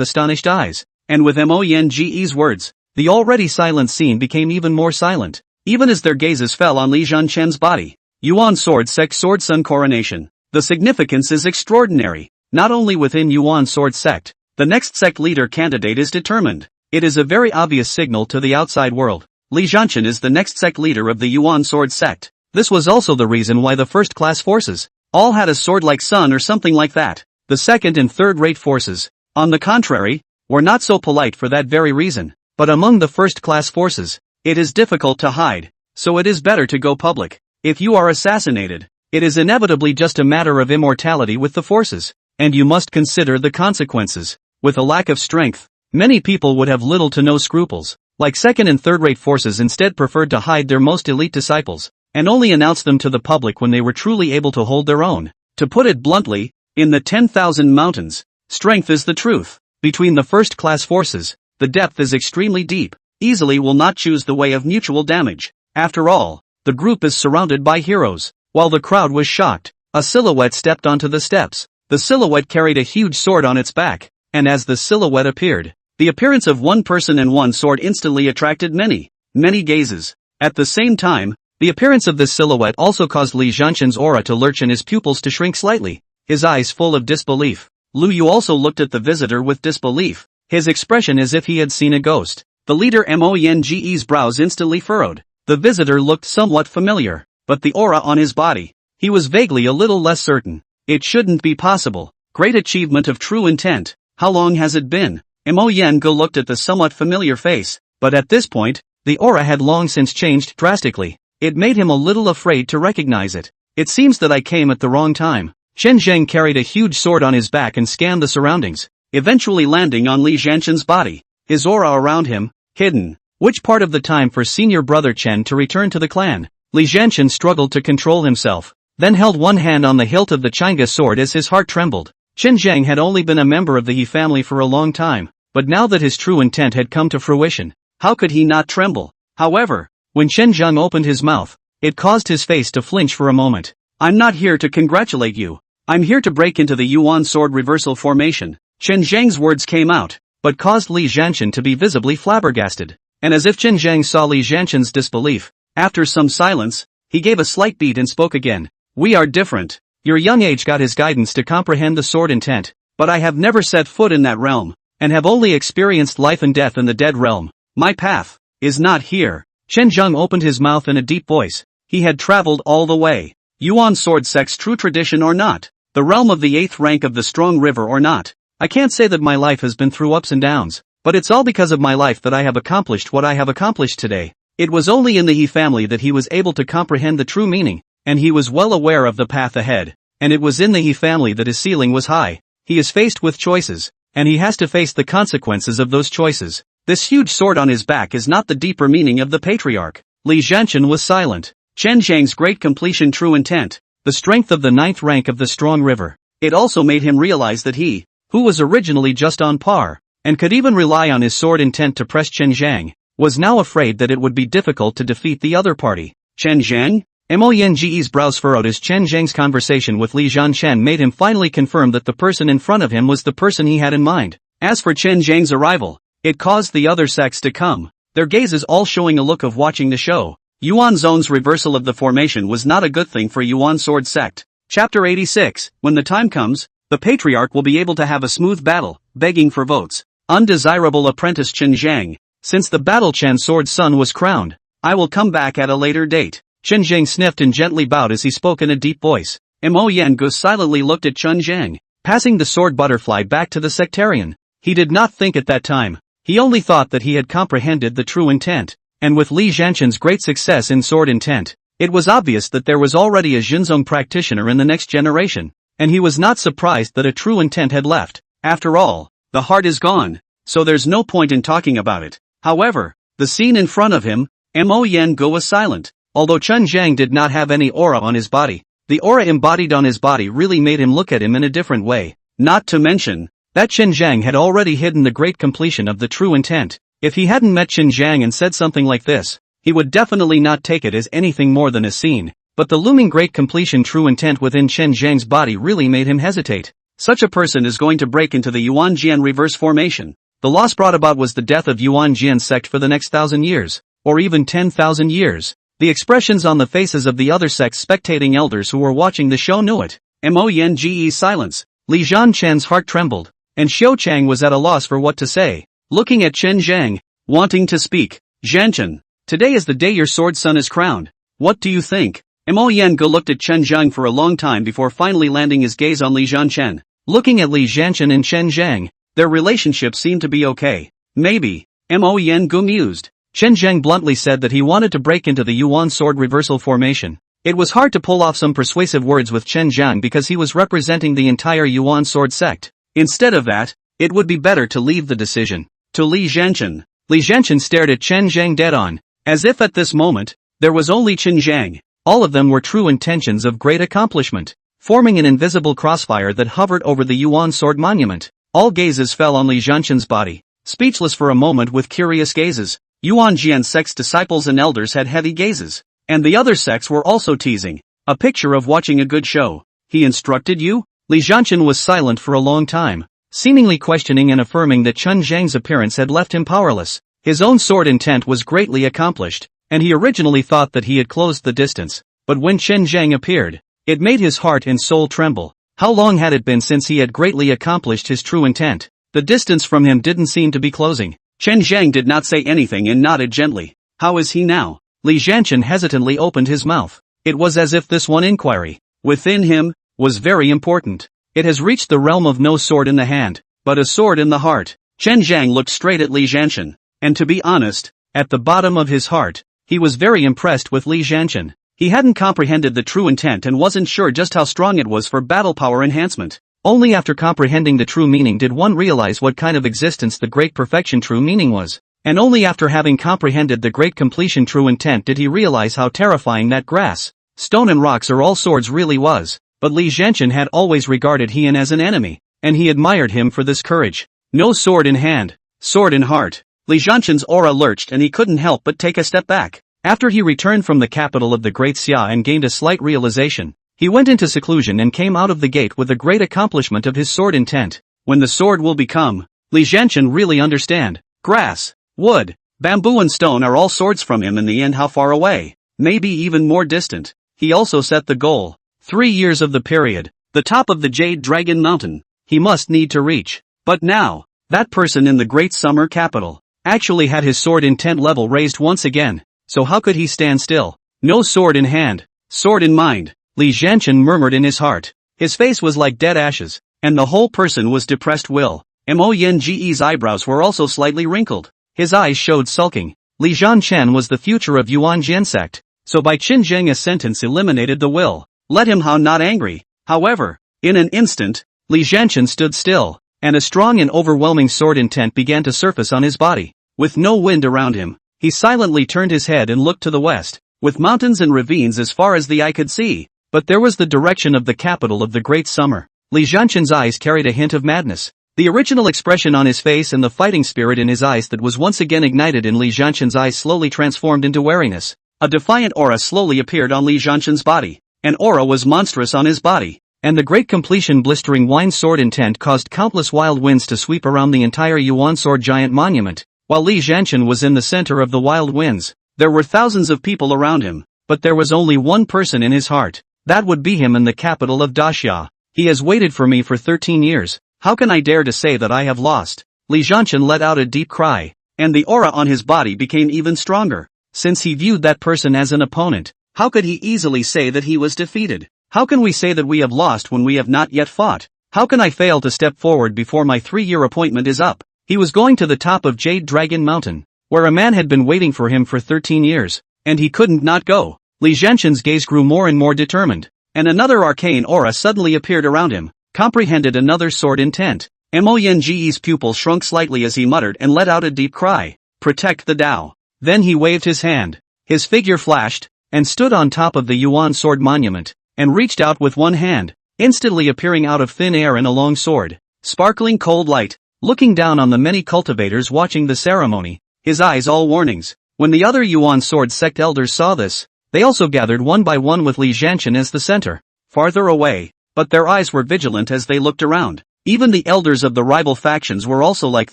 astonished eyes. And with Mo Yen-ge's words, the already silent scene became even more silent, even as their gazes fell on Li Jianchen's body. Yuan Sword Sect Sword Son Coronation. The significance is extraordinary. Not only within Yuan Sword Sect, the next sect leader candidate is determined. It is a very obvious signal to the outside world. Li Jianchen is the next sect leader of the Yuan Sword Sect. This was also the reason why the first-class forces all had a sword like Sun or something like that. The second and third-rate forces, on the contrary, were not so polite for that very reason. But among the first-class forces, it is difficult to hide, so it is better to go public. If you are assassinated, it is inevitably just a matter of immortality with the forces, and you must consider the consequences. With a lack of strength, many people would have little to no scruples, like second and third-rate forces instead preferred to hide their most elite disciples, and only announce them to the public when they were truly able to hold their own. To put it bluntly, in the 10,000 mountains, strength is the truth. Between the first-class forces, the depth is extremely deep. Easily will not choose the way of mutual damage. After all, the group is surrounded by heroes. While the crowd was shocked, a silhouette stepped onto the steps. The silhouette carried a huge sword on its back, and as the silhouette appeared, the appearance of one person and one sword instantly attracted many gazes. At the same time, the appearance of this silhouette also caused Li Jianchen's aura to lurch and his pupils to shrink slightly, his eyes full of disbelief. Lu Yu also looked at the visitor with disbelief, his expression as if he had seen a ghost. The leader Mo Yen-ge's brows instantly furrowed. The visitor looked somewhat familiar, but the aura on his body, he was vaguely a little less certain. It shouldn't be possible. Great achievement of true intent. How long has it been? Mo Yen-gu looked at the somewhat familiar face, but at this point, the aura had long since changed drastically. It made him a little afraid to recognize it. It seems that I came at the wrong time. Chen Zheng carried a huge sword on his back and scanned the surroundings, eventually landing on Li Jianchen's body, his aura around him, hidden. Which part of the time for senior brother Chen to return to the clan? Li Jianchen struggled to control himself, then held one hand on the hilt of the Chang'e sword as his heart trembled. Chen Zheng had only been a member of the He family for a long time, but now that his true intent had come to fruition, how could he not tremble? However, when Chen Zheng opened his mouth, it caused his face to flinch for a moment. I'm not here to congratulate you. I'm here to break into the Yuan sword reversal formation. Chen Zheng's words came out, but caused Li Jianchen to be visibly flabbergasted. And as if Chen Zheng saw Li Jianchen's disbelief, after some silence, he gave a slight beat and spoke again. We are different. Your young age got his guidance to comprehend the sword intent, but I have never set foot in that realm, and have only experienced life and death in the dead realm. My path is not here. Chen Zheng opened his mouth in a deep voice. He had traveled all the way. Yuan sword sect's true tradition or not, the realm of the 8th rank of the strong river or not. I can't say that my life has been through ups and downs, but it's all because of my life that I have accomplished what I have accomplished today. It was only in the He family that he was able to comprehend the true meaning, and he was well aware of the path ahead, and it was in the He family that his ceiling was high. He is faced with choices, and he has to face the consequences of those choices. This huge sword on his back is not the deeper meaning of the patriarch. Li Jianchen was silent. Chen Zheng's great completion true intent, the strength of the 9th rank of the strong river. It also made him realize that he, who was originally just on par, and could even rely on his sword intent to press Chen Zheng, was now afraid that it would be difficult to defeat the other party. Chen Zheng? Mo Yanji's brows furrowed as Chen Zhang's conversation with Li Zhanchen made him finally confirm that the person in front of him was the person he had in mind. As for Chen Zhang's arrival, it caused the other sects to come, their gazes all showing a look of watching the show. Yuan Zone's reversal of the formation was not a good thing for Yuan Sword sect. Chapter 86, when the time comes, the patriarch will be able to have a smooth battle, begging for votes. Undesirable apprentice Chen Zhang, since the battle Chen Sword son was crowned, I will come back at a later date. Chen Zhang sniffed and gently bowed as he spoke in a deep voice. Mo Yangu silently looked at Chen Zhang, passing the sword butterfly back to the sectarian. He did not think at that time. He only thought that he had comprehended the true intent, and with Li Zhanchen's great success in sword intent, it was obvious that there was already a Jinzong practitioner in the next generation, and he was not surprised that a true intent had left. After all, the heart is gone, so there's no point in talking about it. However, the scene in front of him, Mo Yangu was silent. Although Chen Zhang did not have any aura on his body, the aura embodied on his body really made him look at him in a different way. Not to mention, that Chen Zhang had already hidden the great completion of the true intent. If he hadn't met Chen Zhang and said something like this, he would definitely not take it as anything more than a scene. But the looming great completion true intent within Chen Zhang's body really made him hesitate. Such a person is going to break into the Yuan Jian reverse formation. The loss brought about was the death of Yuan Jian sect for the next 1,000 years, or even 10,000 years. The expressions on the faces of the other sect's spectating elders who were watching the show knew it. Mo Yanji's silence. Li Zhanchen's heart trembled, and Xiao Chang was at a loss for what to say. Looking at Chen Zhang, wanting to speak. Zhanchen, today is the day your sword son is crowned. What do you think? Mo Yangu looked at Chen Zhang for a long time before finally landing his gaze on Li Zhanchen. Looking at Li Zhanchen and Chen Zhang, their relationship seemed to be okay. Maybe. Mo Yangu mused. Chen Zhang bluntly said that he wanted to break into the Yuan sword reversal formation. It was hard to pull off some persuasive words with Chen Zhang because he was representing the entire Yuan sword sect. Instead of that, it would be better to leave the decision to Li Zhanchen. Li Zhanchen stared at Chen Zhang dead on, as if at this moment, there was only Chen Zhang. All of them were true intentions of great accomplishment, forming an invisible crossfire that hovered over the Yuan sword monument. All gazes fell on Li Zhanchen's body, speechless for a moment with curious gazes. Yuan Jian sect's disciples and elders had heavy gazes, and the other sects were also teasing. A picture of watching a good show. He instructed you? Li Zhanchen was silent for a long time, seemingly questioning and affirming that Chen Zhang's appearance had left him powerless. His own sword intent was greatly accomplished, and he originally thought that he had closed the distance, but when Chen Zhang appeared, it made his heart and soul tremble. How long had it been since he had greatly accomplished his true intent? The distance from him didn't seem to be closing. Chen Zhang did not say anything and nodded gently. How is he now? Li Zhanchen hesitantly opened his mouth. It was as if this one inquiry, within him, was very important. It has reached the realm of no sword in the hand, but a sword in the heart. Chen Zhang looked straight at Li Zhanchen, and to be honest, at the bottom of his heart, he was very impressed with Li Zhanchen. He hadn't comprehended the true intent and wasn't sure just how strong it was for battle power enhancement. Only after comprehending the true meaning did one realize what kind of existence the great perfection true meaning was. And only after having comprehended the great completion true intent did he realize how terrifying that grass, stone and rocks are all swords really was. But Li Zhanchen had always regarded Heian as an enemy, and he admired him for this courage. No sword in hand, sword in heart. Li Zhanchen's aura lurched and he couldn't help but take a step back. After he returned from the capital of the Great Xia and gained a slight realization, he went into seclusion and came out of the gate with a great accomplishment of his sword intent. When the sword will become, Li Zhanchen really understand. Grass, wood, bamboo and stone are all swords from him in the end. How far away? Maybe even more distant. He also set the goal. 3 years of the period, the top of the Jade Dragon Mountain, he must need to reach. But now, that person in the great summer capital, actually had his sword intent level raised once again, so how could he stand still? No sword in hand, sword in mind. Li Zhanchen murmured in his heart. His face was like dead ashes, and the whole person was depressed will. Mo Yanji's eyebrows were also slightly wrinkled. His eyes showed sulking. Li Zhanchen was the future of Yuan Jian sect, so by Qin Zheng a sentence eliminated the will. Let him how not angry. However, in an instant, Li Zhanchen stood still, and a strong and overwhelming sword intent began to surface on his body. With no wind around him, he silently turned his head and looked to the west, with mountains and ravines as far as the eye could see. But there was the direction of the capital of the great summer. Li Zhanchen's eyes carried a hint of madness. The original expression on his face and the fighting spirit in his eyes that was once again ignited in Li Zhanchen's eyes slowly transformed into wariness. A defiant aura slowly appeared on Li Jianshan's body. An aura was monstrous on his body. And the great completion blistering wine sword intent caused countless wild winds to sweep around the entire Yuan sword giant monument. While Li Jianshan was in the center of the wild winds, there were thousands of people around him, but there was only one person in his heart. That would be him in the capital of Daxia. He has waited for me for 13 years. How can I dare to say that I have lost? Li Jianshan let out a deep cry, and the aura on his body became even stronger. Since he viewed that person as an opponent, how could he easily say that he was defeated? How can we say that we have lost when we have not yet fought? How can I fail to step forward before my 3-year appointment is up? He was going to the top of Jade Dragon Mountain, where a man had been waiting for him for 13 years, and he couldn't not go. Li Jianshan's gaze grew more and more determined, and another arcane aura suddenly appeared around him, comprehended another sword intent. Mo Yenji's pupil shrunk slightly as he muttered and let out a deep cry. Protect the Tao. Then he waved his hand. His figure flashed, and stood on top of the Yuan sword monument, and reached out with one hand, instantly appearing out of thin air in a long sword, sparkling cold light, looking down on the many cultivators watching the ceremony, his eyes all warnings. When the other Yuan sword sect elders saw this, they also gathered one by one with Li Jianshan as the center, farther away, but their eyes were vigilant as they looked around. Even the elders of the rival factions were also like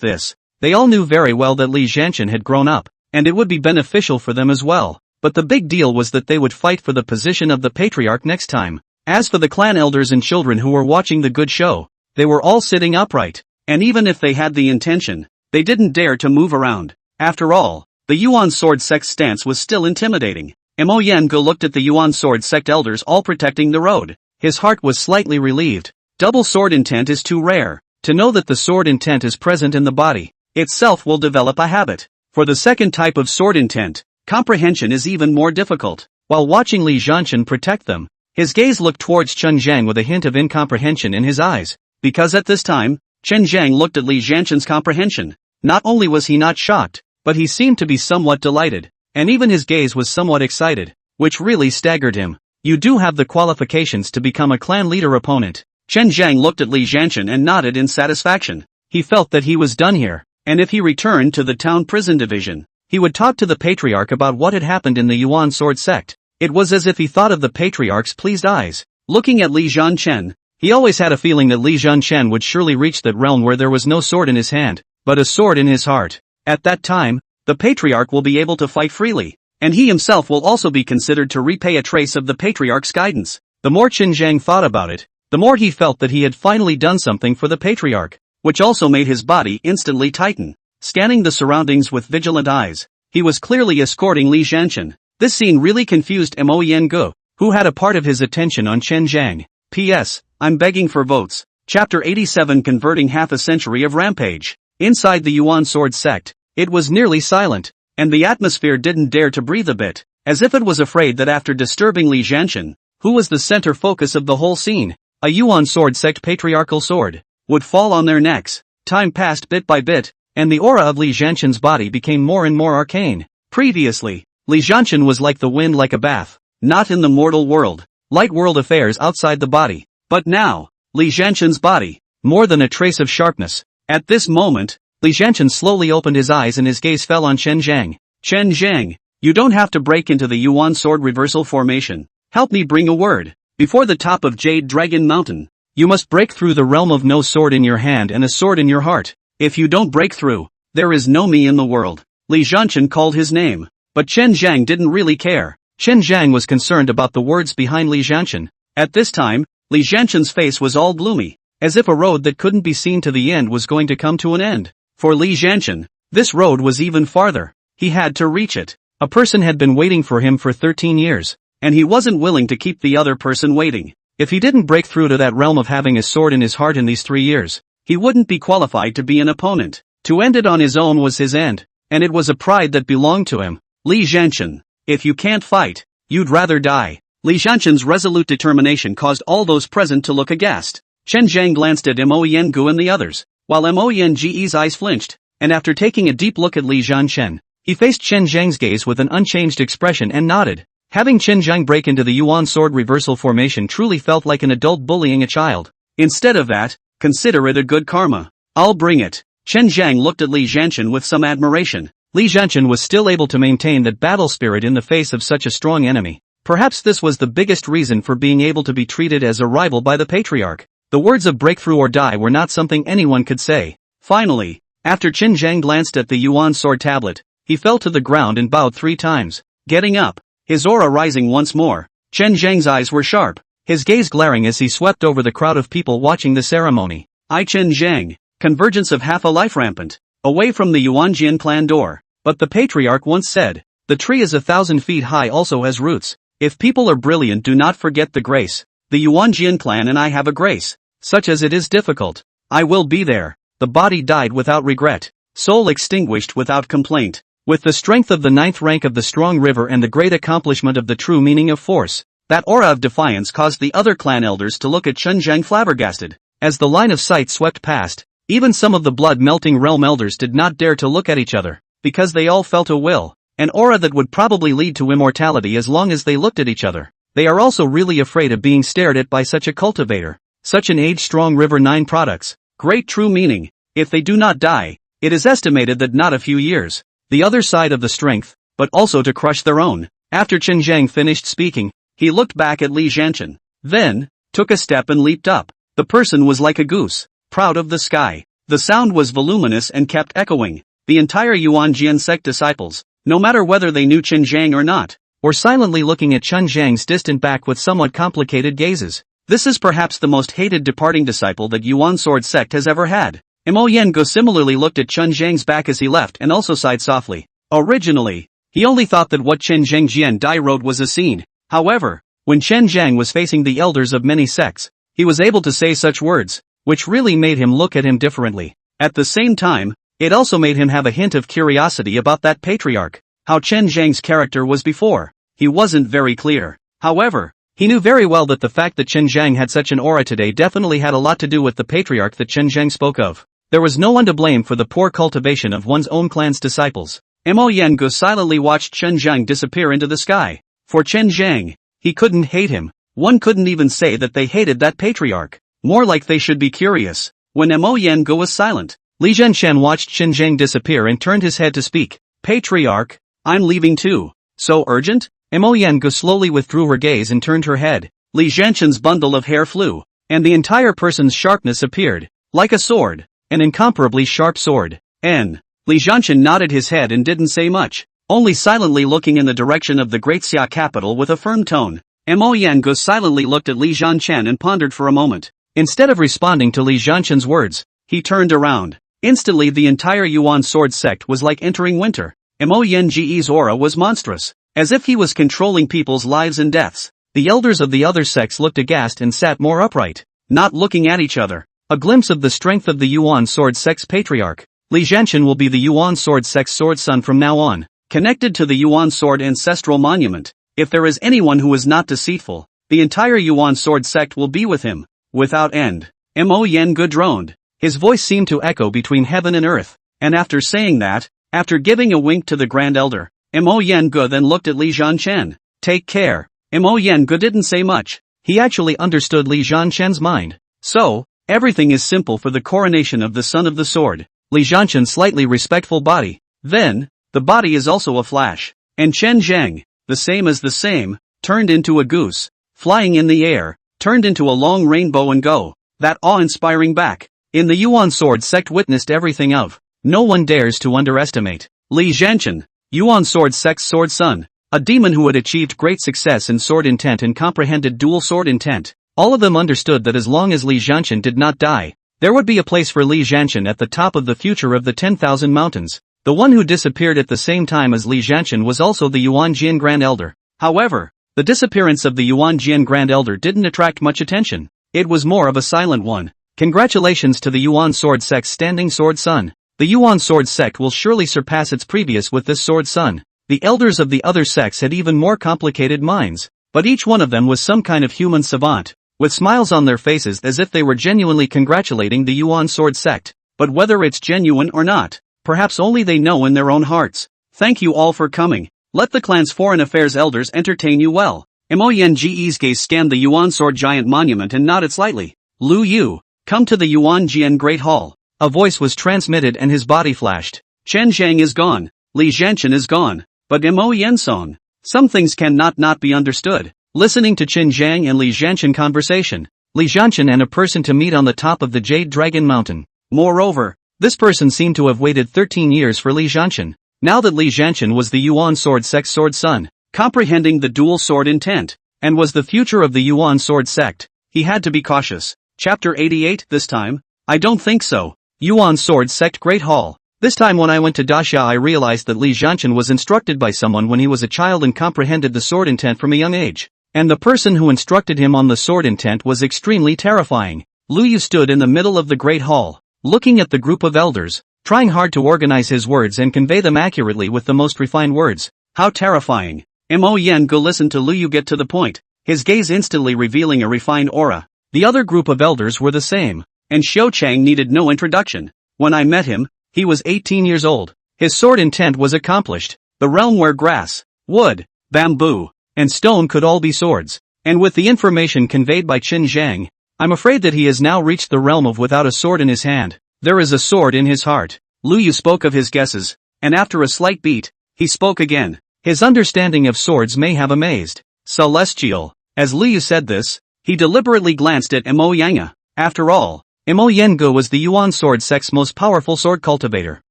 this. They all knew very well that Li Jianshan had grown up, and it would be beneficial for them as well. But the big deal was that they would fight for the position of the patriarch next time. As for the clan elders and children who were watching the good show, they were all sitting upright, and even if they had the intention, they didn't dare to move around. After all, the Yuan sword sect's stance was still intimidating. Mo Yengu looked at the Yuan sword sect elders all protecting the road. His heart was slightly relieved. Double sword intent is too rare. To know that the sword intent is present in the body itself will develop a habit. For the second type of sword intent, comprehension is even more difficult. While watching Li Jianshan protect them, his gaze looked towards Chen Zhang with a hint of incomprehension in his eyes, because at this time, Chen Zhang looked at Li Jianshan's comprehension. Not only was he not shocked, but he seemed to be somewhat delighted, and even his gaze was somewhat excited, which really staggered him. You do have the qualifications to become a clan leader opponent. Chen Zhang looked at Li Jianshan and nodded in satisfaction. He felt that he was done here, and if he returned to the town prison division, he would talk to the patriarch about what had happened in the Yuan sword sect. It was as if he thought of the patriarch's pleased eyes. Looking at Li Jianshan, he always had a feeling that Li Jianshan would surely reach that realm where there was no sword in his hand, but a sword in his heart. At that time, the patriarch will be able to fight freely, and he himself will also be considered to repay a trace of the patriarch's guidance. The more Chen Zhang thought about it, the more he felt that he had finally done something for the patriarch, which also made his body instantly tighten. Scanning the surroundings with vigilant eyes, he was clearly escorting Li Jianshan. This scene really confused Mo Yengu, who had a part of his attention on Chen Zhang. P.S. I'm begging for votes. Chapter 87 Converting Half a Century of Rampage. Inside the Yuan sword sect, it was nearly silent, and the atmosphere didn't dare to breathe a bit, as if it was afraid that after disturbing Li Jianshan, who was the center focus of the whole scene, a Yuan sword sect patriarchal sword would fall on their necks. Time passed bit by bit, and the aura of Li Jianshan's body became more and more arcane. Previously, Li Jianshan was like the wind, like a bath, not in the mortal world, light world affairs outside the body. But now, Li Jianshan's body, more than a trace of sharpness. At this moment, Li Jianshan slowly opened his eyes and his gaze fell on Chen Zhang. Chen Zhang, you don't have to break into the Yuan sword reversal formation. Help me bring a word. Before the top of Jade Dragon Mountain, you must break through the realm of no sword in your hand and a sword in your heart. If you don't break through, there is no me in the world. Li Jianshan called his name, but Chen Zhang didn't really care. Chen Zhang was concerned about the words behind Li Jianshan. At this time, Li Jianshan's face was all gloomy, as if a road that couldn't be seen to the end was going to come to an end. For Li Jianshan, this road was even farther. He had to reach it. A person had been waiting for him for 13 years, and he wasn't willing to keep the other person waiting. If he didn't break through to that realm of having a sword in his heart in these 3 years, he wouldn't be qualified to be an opponent. To end it on his own was his end, and it was a pride that belonged to him. Li Jianshan, if you can't fight, you'd rather die. Li Jianshan's resolute determination caused all those present to look aghast. Chen Zhang glanced at Mo Yengu and the others, while Mo Yengu's eyes flinched, and after taking a deep look at Li Jianshan, he faced Chen Zhang's gaze with an unchanged expression and nodded. Having Chen Zhang break into the Yuan sword reversal formation truly felt like an adult bullying a child. Instead of that, consider it a good karma. I'll bring it. Chen Zhang looked at Li Jianshan with some admiration. Li Zhanchen was still able to maintain that battle spirit in the face of such a strong enemy. Perhaps this was the biggest reason for being able to be treated as a rival by the patriarch. The words of breakthrough or die were not something anyone could say. Finally, after Qin Zhang glanced at the Yuan sword tablet, he fell to the ground and bowed 3 times. Getting up, his aura rising once more, Qin Zhang's eyes were sharp, his gaze glaring as he swept over the crowd of people watching the ceremony. Qin Zhang, convergence of half a life rampant, away from the Yuanjian clan door. But the patriarch once said, the tree is 1,000 feet high also has roots. If people are brilliant, do not forget the grace. The Yuanjian clan and I have a grace, such as it is difficult. I will be there. The body died without regret, soul extinguished without complaint. With the strength of the 9th rank of the strong river and the great accomplishment of the true meaning of force, that aura of defiance caused the other clan elders to look at Qin Zhang flabbergasted. As the line of sight swept past, even some of the blood-melting realm elders did not dare to look at each other, because they all felt a will, an aura that would probably lead to immortality as long as they looked at each other. They are also really afraid of being stared at by such a cultivator, such an age-strong River 9 products. Great true meaning. If they do not die, it is estimated that not a few years, the other side of the strength, but also to crush their own. After Qin Zhang finished speaking, he looked back at Li Zhanchen, then took a step and leaped up. The person was like a goose, proud of the sky. The sound was voluminous and kept echoing. The entire Yuanjian sect disciples, no matter whether they knew Qin Zhang or not, were silently looking at Qin Zhang's distant back with somewhat complicated gazes. This is perhaps the most hated departing disciple that Yuan Sword sect has ever had. Mo Yengo similarly looked at Qin Zhang's back as he left and also sighed softly. Originally, he only thought that what Qin Zhang Jian Dai wrote was a scene. However, when Qin Zhang was facing the elders of many sects, he was able to say such words, which really made him look at him differently. At the same time, it also made him have a hint of curiosity about that patriarch. How Qin Zhang's character was before, he wasn't very clear. However, he knew very well that the fact that Qin Zhang had such an aura today definitely had a lot to do with the patriarch that Qin Zhang spoke of. There was no one to blame for the poor cultivation of one's own clan's disciples. Mo Yengu silently watched Qin Zhang disappear into the sky. For Qin Zhang, he couldn't hate him. One couldn't even say that they hated that patriarch. More like they should be curious. When Mo Yengu was silent, Li Zhanchen watched Qin Zhang disappear and turned his head to speak. Patriarch, I'm leaving too. So urgent? Mo Yengu slowly withdrew her gaze and turned her head. Li Zhanchen's bundle of hair flew, and the entire person's sharpness appeared. Like a sword. An incomparably sharp sword. Li Zhanchen nodded his head and didn't say much, only silently looking in the direction of the great Xia capital with a firm tone. Mo Yengu silently looked at Li Zhanchen and pondered for a moment. Instead of responding to Li Zhanchen's words, he turned around. Instantly the entire Yuan sword sect was like entering winter. Mo Yenge's aura was monstrous, as if he was controlling people's lives and deaths. The elders of the other sects looked aghast and sat more upright, not looking at each other. A glimpse of the strength of the Yuan sword sect's patriarch. Li Zhanchen will be the Yuan sword sect's sword son from now on, connected to the Yuan sword ancestral monument. If there is anyone who is not deceitful, the entire Yuan sword sect will be with him, without end. Mo Yengu droned. His voice seemed to echo between heaven and earth, and after saying that, after giving a wink to the grand elder, Mo Yengu then looked at Li Zhanchen. Take care. Mo Yengu didn't say much. He actually understood Li Zhanchen's mind. So, everything is simple for the coronation of the son of the sword. Li Zhanchen's slightly respectful body. Then, the body is also a flash. And Qin Zhang, the same as the same, turned into a goose, flying in the air, turned into a long rainbow and go. That awe-inspiring back. In the Yuan sword sect witnessed everything of. No one dares to underestimate. Li Zhanchen, Yuan sword sect's sword son. A demon who had achieved great success in sword intent and comprehended dual sword intent. All of them understood that as long as Li Zhanchen did not die, there would be a place for Li Zhanchen at the top of the future of the 10,000 mountains. The one who disappeared at the same time as Li Zhanchen was also the Yuanjian Grand Elder. However, the disappearance of the Yuanjian Grand Elder didn't attract much attention. It was more of a silent one. Congratulations to the Yuan sword sect's standing sword son. The Yuan sword sect will surely surpass its previous with this sword son. The elders of the other sects had even more complicated minds, but each one of them was some kind of human savant, with smiles on their faces as if they were genuinely congratulating the Yuan sword sect. But whether it's genuine or not, perhaps only they know in their own hearts. Thank you all for coming. Let the clan's foreign affairs elders entertain you well. Mo Yenge's gaze scanned the Yuan sword giant monument and nodded slightly. Lu Yu, come to the Yuanjian Great Hall. A voice was transmitted and his body flashed. Qin Zhang is gone. Li Jianchen is gone. But Mo Yen song. Some things cannot not be understood. Listening to Qin Zhang and Li Jianchen conversation. Li Jianchen and a person to meet on the top of the Jade Dragon Mountain. Moreover, this person seemed to have waited 13 years for Li Jianchen. Now that Li Jianchen was the Yuan sword sect's sword son, comprehending the dual sword intent, and was the future of the Yuan sword sect, he had to be cautious. Chapter 88. This time? I don't think so. Yuan sword sect Great Hall. This time when I went to Daxia I realized that Li Jianchen was instructed by someone when he was a child and comprehended the sword intent from a young age. And the person who instructed him on the sword intent was extremely terrifying. Lu Yu stood in the middle of the Great Hall, looking at the group of elders, trying hard to organize his words and convey them accurately with the most refined words. How terrifying. Mo Yen Go listened to Lu Yu get to the point, his gaze instantly revealing a refined aura. The other group of elders were the same, and Xiao Chang needed no introduction. When I met him, he was 18 years old. His sword intent was accomplished. The realm where grass, wood, bamboo, and stone could all be swords. And with the information conveyed by Qin Zhang, I'm afraid that he has now reached the realm of without a sword in his hand. There is a sword in his heart. Lu Yu spoke of his guesses, and after a slight beat, he spoke again. His understanding of swords may have amazed. Celestial. As Lu Yu said this, he deliberately glanced at Mo Yanga. After all, Mo Yengo was the Yuan sword sect's most powerful sword cultivator,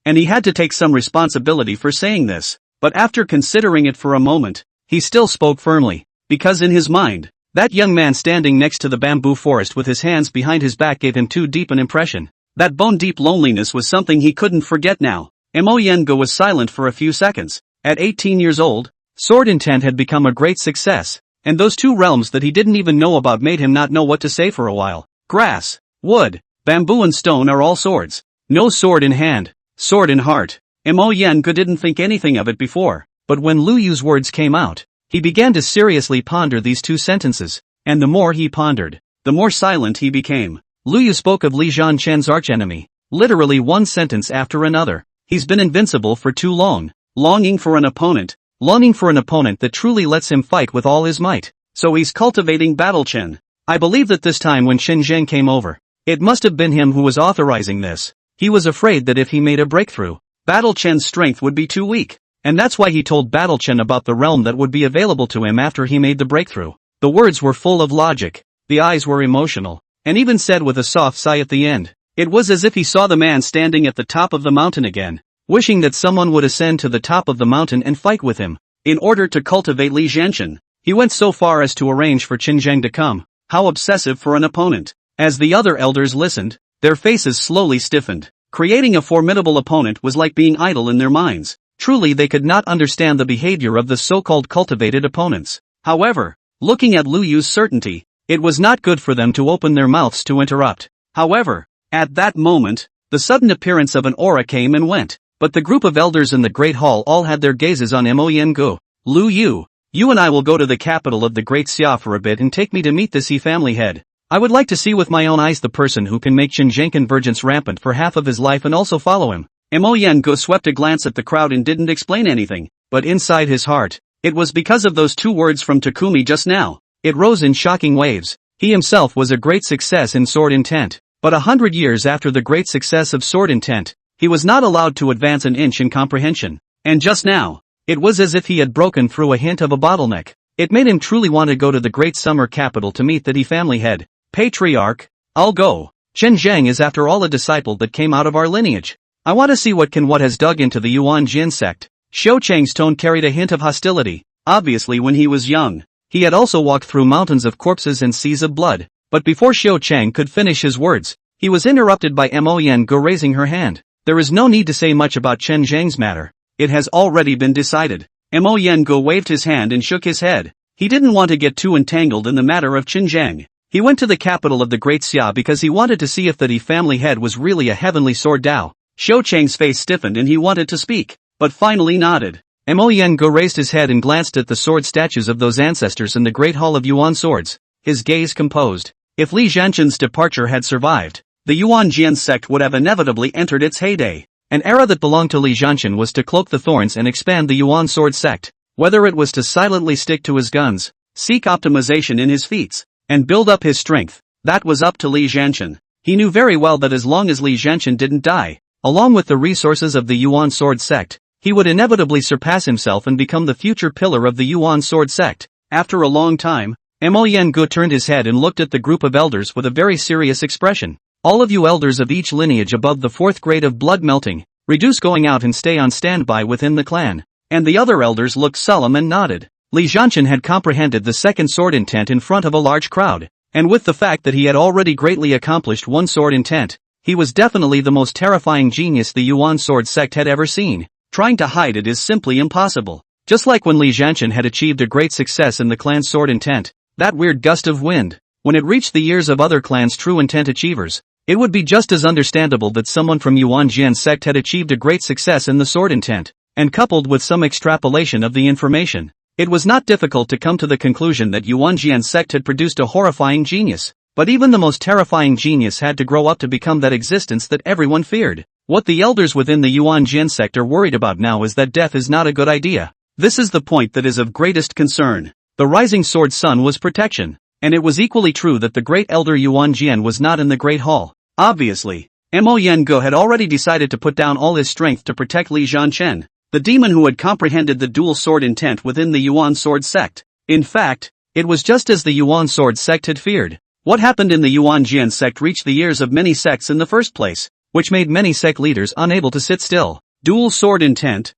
and he had to take some responsibility for saying this. But after considering it for a moment, he still spoke firmly, because in his mind, that young man standing next to the bamboo forest with his hands behind his back gave him too deep an impression. That bone-deep loneliness was something he couldn't forget now. Mo Yengo was silent for a few seconds. At 18 years old, sword intent had become a great success, and those two realms that he didn't even know about made him not know what to say for a while. Grass, wood, bamboo and stone are all swords. No sword in hand, sword in heart. Mo Yengo didn't think anything of it before, but when Lu Yu's words came out, he began to seriously ponder these two sentences, and the more he pondered, the more silent he became. Lu Yu spoke of Li Jianchen's archenemy, literally one sentence after another. He's been invincible for too long, longing for an opponent that truly lets him fight with all his might. So he's cultivating Battle Chen. I believe that this time when Qin Zheng came over, it must have been him who was authorizing this. He was afraid that if he made a breakthrough, Battle Chen's strength would be too weak, and that's why he told Battle Chen about the realm that would be available to him after he made the breakthrough. The words were full of logic, the eyes were emotional, and even said with a soft sigh at the end. It was as if he saw the man standing at the top of the mountain again, wishing that someone would ascend to the top of the mountain and fight with him. In order to cultivate Li Jianchen, he went so far as to arrange for Qin Zheng to come. How obsessive for an opponent. As the other elders listened, their faces slowly stiffened. Creating a formidable opponent was like being idle in their minds. Truly they could not understand the behavior of the so-called cultivated opponents. However, looking at Lu Yu's certainty, it was not good for them to open their mouths to interrupt. However, at that moment, the sudden appearance of an aura came and went, but the group of elders in the Great Hall all had their gazes on Mo Yengo. Lu Yu, you and I will go to the capital of the Great Xia for a bit and take me to meet the Xi family head. I would like to see with my own eyes the person who can make Qin Zheng convergence rampant for half of his life and also follow him. Mo Yengo swept a glance at the crowd and didn't explain anything, but inside his heart, it was because of those two words from Takumi just now. It rose in shocking waves. He himself was a great success in sword intent, but 100 years after the great success of sword intent, he was not allowed to advance an inch in comprehension. And just now, it was as if he had broken through a hint of a bottleneck. It made him truly want to go to the great summer capital to meet the Di family head. Patriarch, I'll go. Qin Zheng is after all a disciple that came out of our lineage. I want to see what has dug into the Yuan Jin sect. Xiao Chang's tone carried a hint of hostility. Obviously when he was young, he had also walked through mountains of corpses and seas of blood. But before Xiao Chang could finish his words, he was interrupted by Mo Yengo raising her hand. There is no need to say much about Qin Zheng's matter. It has already been decided. Mo Yengo waved his hand and shook his head. He didn't want to get too entangled in the matter of Qin Zheng. He went to the capital of the Great Xia because he wanted to see if the Di family head was really a heavenly sword Dao. Xiao Chang's face stiffened and he wanted to speak, but finally nodded. Mo Yengo raised his head and glanced at the sword statues of those ancestors in the Great Hall of Yuan Swords, his gaze composed. If Li Jianchen's departure had survived, the Yuan Jian sect would have inevitably entered its heyday. An era that belonged to Li Jianchen was to cloak the thorns and expand the Yuan sword sect. Whether it was to silently stick to his guns, seek optimization in his feats, and build up his strength, that was up to Li Jianchen. He knew very well that as long as Li Jianchen didn't die, along with the resources of the Yuan sword sect, he would inevitably surpass himself and become the future pillar of the Yuan sword sect. After a long time, Mo Yen-gu turned his head and looked at the group of elders with a very serious expression. All of you elders of each lineage above the 4th grade of blood melting, reduce going out and stay on standby within the clan. And the other elders looked solemn and nodded. Li Jianchen had comprehended the second sword intent in front of a large crowd, and with the fact that he had already greatly accomplished one sword intent, he was definitely the most terrifying genius the Yuan sword sect had ever seen. Trying to hide it is simply impossible. Just like when Li Jianchen had achieved a great success in the clan's sword intent, that weird gust of wind, when it reached the ears of other clans' true intent achievers, it would be just as understandable that someone from Yuan Jian sect had achieved a great success in the sword intent, and coupled with some extrapolation of the information, it was not difficult to come to the conclusion that Yuan Jian sect had produced a horrifying genius. But even the most terrifying genius had to grow up to become that existence that everyone feared. What the elders within the Yuan Jian sect are worried about now is that death is not a good idea. This is the point that is of greatest concern. The rising sword sun was protection, and it was equally true that the great elder Yuan Jian was not in the great hall. Obviously, Mo Yen-gu had already decided to put down all his strength to protect Li Jianchen, the demon who had comprehended the dual sword intent within the Yuan sword sect. In fact, it was just as the Yuan sword sect had feared. What happened in the Yuan Jian sect reached the ears of many sects in the first place, which made many sect leaders unable to sit still. Dual sword intent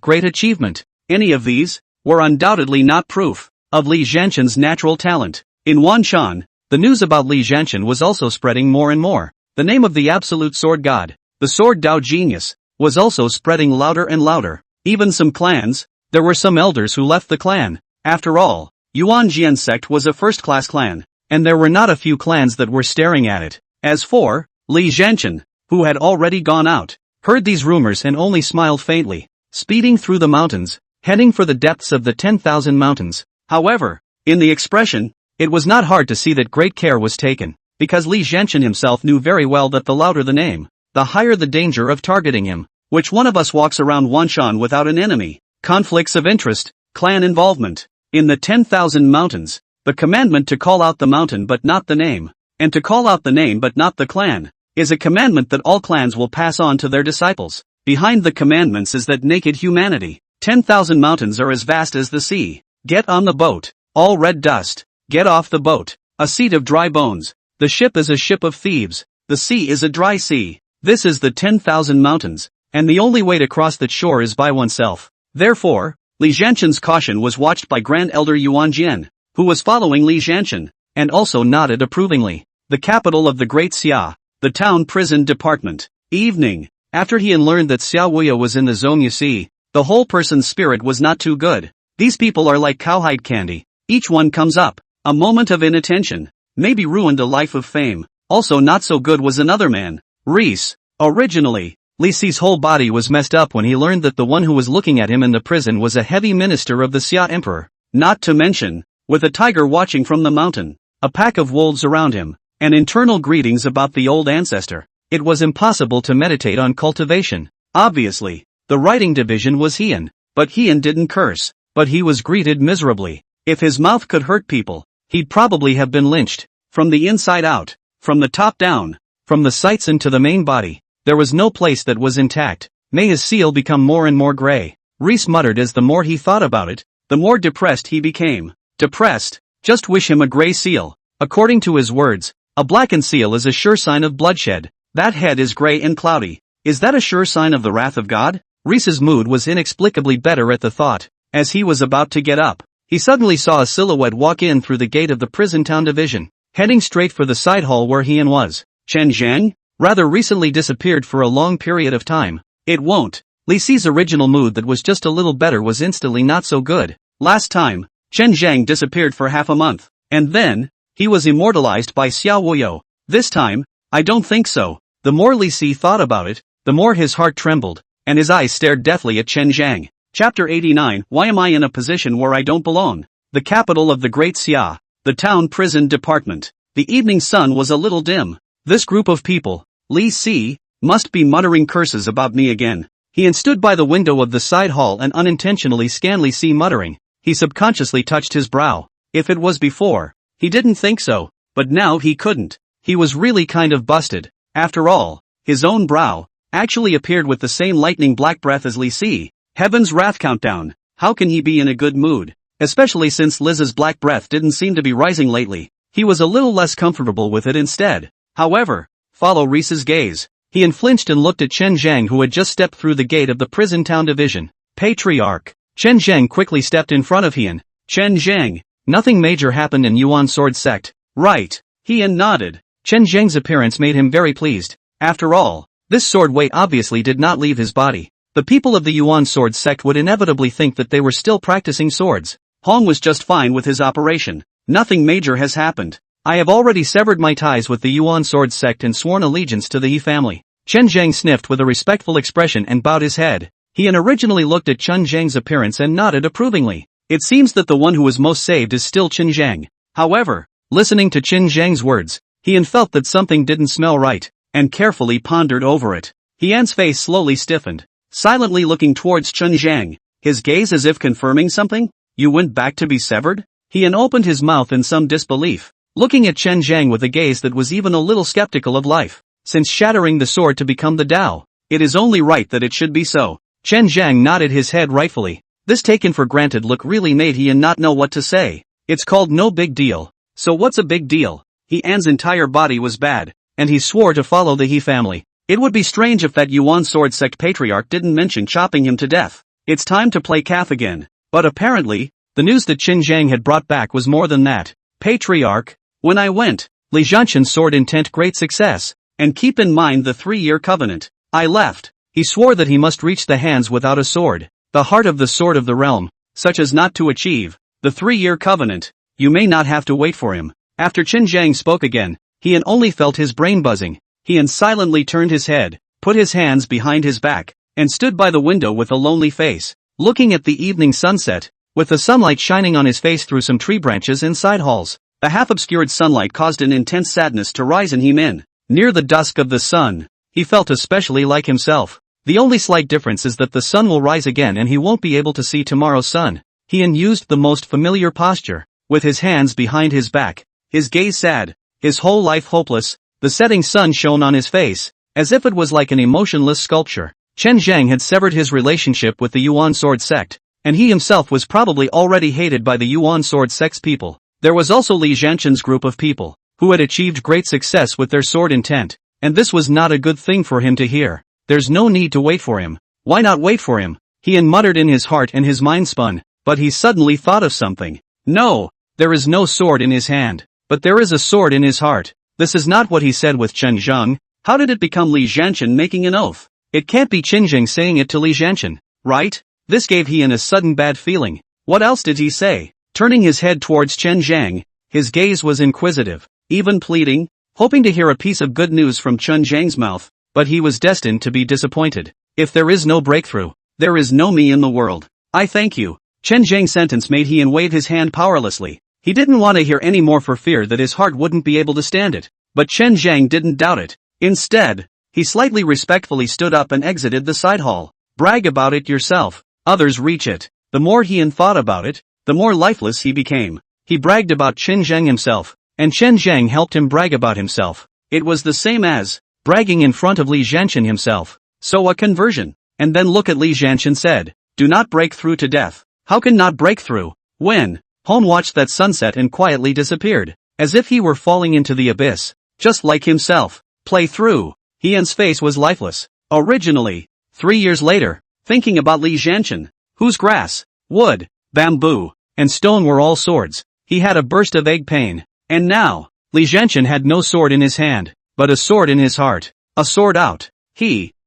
great achievement. Any of these were undoubtedly not proof of Li Jianchen's natural talent. In Wanshan, the news about Li Jianchen was also spreading more and more. The name of the absolute sword god, the sword Dao genius, was also spreading louder and louder. Even some clans, there were some elders who left the clan. After all, Yuan Jian sect was a first-class clan, and there were not a few clans that were staring at it. As for Li Jianchen, who had already gone out, heard these rumors and only smiled faintly, speeding through the mountains, heading for the depths of the 10,000 mountains. However, in the expression, it was not hard to see that great care was taken, because Li Jianchen himself knew very well that the louder the name, the higher the danger of targeting him. Which one of us walks around Wanshan without an enemy? Conflicts of interest, clan involvement. In the 10,000 mountains, the commandment to call out the mountain but not the name, and to call out the name but not the clan, is a commandment that all clans will pass on to their disciples. Behind the commandments is that naked humanity. 10,000 mountains are as vast as the sea. Get on the boat. All red dust. Get off the boat. A seat of dry bones. The ship is a ship of thieves. The sea is a dry sea. This is the 10,000 mountains, and the only way to cross that shore is by oneself. Therefore, Li Jianchen's caution was watched by Grand Elder Yuan Jian, who was following Li Jianchen, and also nodded approvingly. The capital of the Great Xia, the town prison department. Evening. After he had learned that Xia Wuya was in the zone, you see, the whole person's spirit was not too good. These people are like cowhide candy. Each one comes up. A moment of inattention. Maybe ruined a life of fame. Also not so good was another man. Reese. Originally, Li Si's whole body was messed up when he learned that the one who was looking at him in the prison was a heavy minister of the Xia Emperor. Not to mention, with a tiger watching from the mountain, a pack of wolves around him, and internal greetings about the old ancestor, it was impossible to meditate on cultivation. Obviously, the writing division was Heian, but Heian didn't curse, but he was greeted miserably. If his mouth could hurt people, he'd probably have been lynched. From the inside out, from the top down, from the sights into the main body, there was no place that was intact. May his seal become more and more gray. Reese muttered as the more he thought about it, the more depressed he became. Depressed? Just wish him a gray seal. According to his words, a blackened seal is a sure sign of bloodshed. That head is gray and cloudy. Is that a sure sign of the wrath of God? Reese's mood was inexplicably better at the thought. As he was about to get up, he suddenly saw a silhouette walk in through the gate of the prison town division, heading straight for the side hall where Heian was. Chen Zhang? Rather recently disappeared for a long period of time. It won't. Li Si's original mood that was just a little better was instantly not so good. Last time, Chen Zhang disappeared for half a month, and then, he was immortalized by Xia Wuyo. This time, I don't think so. The more Li Si thought about it, the more his heart trembled, and his eyes stared deathly at Chen Zhang. Chapter 89. Why am I in a position where I don't belong? The capital of the Great Xia, the town prison department. The evening sun was a little dim. This group of people, Li Si, must be muttering curses about me again. He stood by the window of the side hall and unintentionally scanned Li Si muttering. He subconsciously touched his brow. If it was before, he didn't think so, but now he couldn't. He was really kind of busted. After all, his own brow, actually appeared with the same lightning black breath as Li Si. Heaven's wrath countdown. How can he be in a good mood? Especially since Liz's black breath didn't seem to be rising lately. He was a little less comfortable with it instead. However, follow Reese's gaze. He flinched and looked at Chen Zhang, who had just stepped through the gate of the prison town division. Patriarch. Chen Zhang quickly stepped in front of Heian. Chen Zhang. Nothing major happened in Yuan Sword Sect, right? Heian nodded. Chen Zhang's appearance made him very pleased. After all, this sword weight obviously did not leave his body. The people of the Yuan Sword Sect would inevitably think that they were still practicing swords. Hong was just fine with his operation. Nothing major has happened. I have already severed my ties with the Yuan Sword Sect and sworn allegiance to the He family. Chen Zhang sniffed with a respectful expression and bowed his head. Heian originally looked at Chen Zhang's appearance and nodded approvingly. It seems that the one who was most saved is still Chen Zhang. However, listening to Chen Zhang's words, Heian felt that something didn't smell right, and carefully pondered over it. Heian's face slowly stiffened, silently looking towards Chen Zhang, his gaze as if confirming something. You went back to be severed? Heian opened his mouth in some disbelief, looking at Chen Zhang with a gaze that was even a little skeptical of life. Since shattering the sword to become the Tao, it is only right that it should be so. Chen Zhang nodded his head rightfully. This taken for granted look really made Heian not know what to say. It's called no big deal. So what's a big deal? Heian's entire body was bad, and he swore to follow the He family. It would be strange if that Yuan Sword Sect patriarch didn't mention chopping him to death. It's time to play calf again. But apparently, the news that Chen Zhang had brought back was more than that. Patriarch, when I went, Li Zhanshan's sword intent great success, and keep in mind the 3-year covenant. I left. He swore that he must reach the hands without a sword, the heart of the sword of the realm, such as not to achieve the 3-year covenant. You may not have to wait for him. After Chen Zhang spoke again, Heian only felt his brain buzzing. Heian silently turned his head, put his hands behind his back, and stood by the window with a lonely face, looking at the evening sunset, with the sunlight shining on his face through some tree branches and side halls. The half-obscured sunlight caused an intense sadness to rise in Heian. Near the dusk of the sun, he felt especially like himself. The only slight difference is that the sun will rise again and he won't be able to see tomorrow's sun. Heian used the most familiar posture, with his hands behind his back, his gaze sad, his whole life hopeless. The setting sun shone on his face, as if it was like an emotionless sculpture. Chen Zhang had severed his relationship with the Yuan Sword Sect, and he himself was probably already hated by the Yuan Sword Sect's people. There was also Li Zhanshan's group of people, who had achieved great success with their sword intent, and this was not a good thing for him to hear. There's no need to wait for him. Why not wait for him? Heian muttered in his heart and his mind spun, but he suddenly thought of something. No, there is no sword in his hand, but there is a sword in his heart. This is not what he said with Chen Zhang. How did it become Li Zhanshan making an oath? It can't be Chen Zhang saying it to Li Zhanshan, right? This gave Heian a sudden bad feeling. What else did he say? Turning his head towards Chen Zhang, his gaze was inquisitive, even pleading, hoping to hear a piece of good news from Chen Zhang's mouth, but he was destined to be disappointed. If there is no breakthrough, there is no me in the world. I thank you. Chen Zhang's sentence made Heian wave his hand powerlessly. He didn't want to hear any more for fear that his heart wouldn't be able to stand it. But Chen Zhang didn't doubt it. Instead, he slightly respectfully stood up and exited the side hall. Brag about it yourself. Others reach it. The more Heian thought about it, the more lifeless he became. He bragged about Chen Zhang himself, and Chen Zhang helped him brag about himself. It was the same as bragging in front of Li Zhanshan himself. So a conversion. And then look at Li Zhanshan said, do not break through to death. How can not break through? When Hon watched that sunset and quietly disappeared, as if he were falling into the abyss, just like himself. Play through. Heian's face was lifeless. Originally, 3 years later, thinking about Li Zhanshan, whose grass, wood, bamboo, and stone were all swords, he had a burst of ache pain. And now, Li Zhanshan had no sword in his hand, but a sword in his heart. A sword out.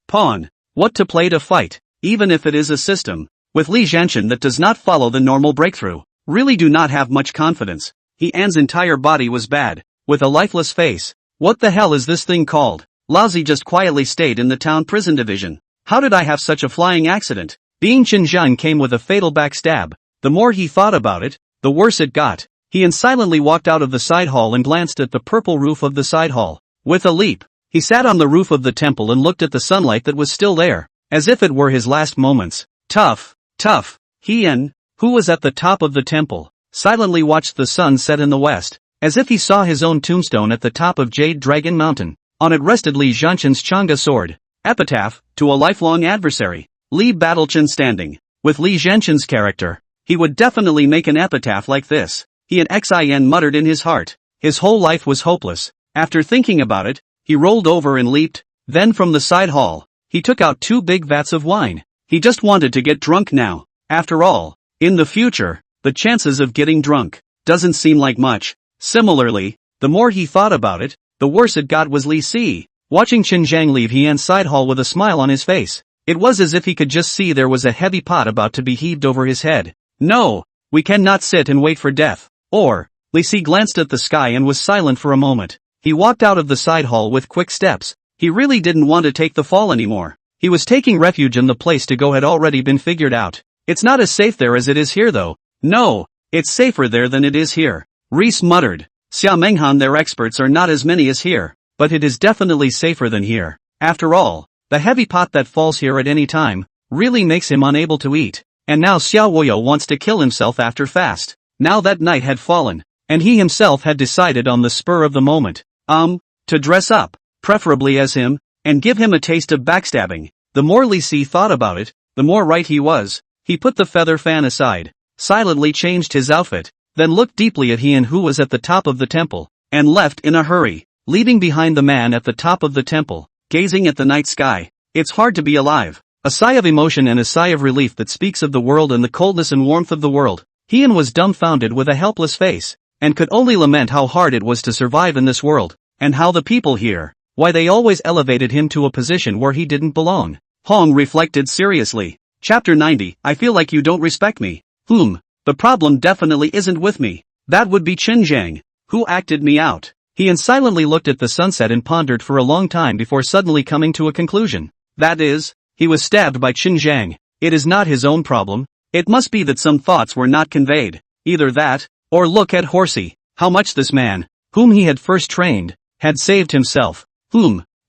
Pawn. What to play to fight, even if it is a system. With Li Zhanshan that does not follow the normal breakthrough. Really do not have much confidence. Heian's entire body was bad, with a lifeless face. What the hell is this thing called? Laozi just quietly stayed in the town prison division. How did I have such a flying accident? Being Chen Zhang came with a fatal backstab. The more he thought about it, the worse it got. Heian silently walked out of the side hall and glanced at the purple roof of the side hall. With a leap, he sat on the roof of the temple and looked at the sunlight that was still there, as if it were his last moments. Tough. Heian, who was at the top of the temple, silently watched the sun set in the west, as if he saw his own tombstone at the top of Jade Dragon Mountain. On it rested Li Zhanshan's Chang'e sword. Epitaph, to a lifelong adversary. Li Battlechin standing. With Li Zhenchen's character, he would definitely make an epitaph like this. He and Xin muttered in his heart. His whole life was hopeless. After thinking about it, he rolled over and leaped. Then from the side hall, he took out 2 big vats of wine. He just wanted to get drunk now. After all, in the future, the chances of getting drunk doesn't seem like much. Similarly, the more he thought about it, the worse it got was Li Si, watching Xinjiang leave Heian's side hall with a smile on his face. It was as if he could just see there was a heavy pot about to be heaved over his head. No, we cannot sit and wait for death. Or, Li Si glanced at the sky and was silent for a moment. He walked out of the side hall with quick steps. He really didn't want to take the fall anymore. He was taking refuge in the place to go had already been figured out. It's not as safe there as it is here though. No, it's safer there than it is here. Reese muttered. Xia Menghan, their experts are not as many as here, but it is definitely safer than here. After all, the heavy pot that falls here at any time really makes him unable to eat. And now Xiao Woyo wants to kill himself after fast. Now that night had fallen, and he himself had decided on the spur of the moment, to dress up, preferably as him, and give him a taste of backstabbing. The more Li Si thought about it, the more right he was. He put the feather fan aside, silently changed his outfit, then looked deeply at Heian, who was at the top of the temple, and left in a hurry, leaving behind the man at the top of the temple, gazing at the night sky. It's hard to be alive. A sigh of emotion and a sigh of relief that speaks of the world and the coldness and warmth of the world. Heian was dumbfounded with a helpless face, and could only lament how hard it was to survive in this world, and how the people here, why they always elevated him to a position where he didn't belong. Hong reflected seriously. Chapter 90, I feel like you don't respect me. The problem definitely isn't with me. That would be Xinjiang, who acted me out. Heian silently looked at the sunset and pondered for a long time before suddenly coming to a conclusion. That is, he was stabbed by Xinjiang. It is not his own problem. It must be that some thoughts were not conveyed. Either that, or look at Horsey. How much this man, whom he had first trained, had saved himself.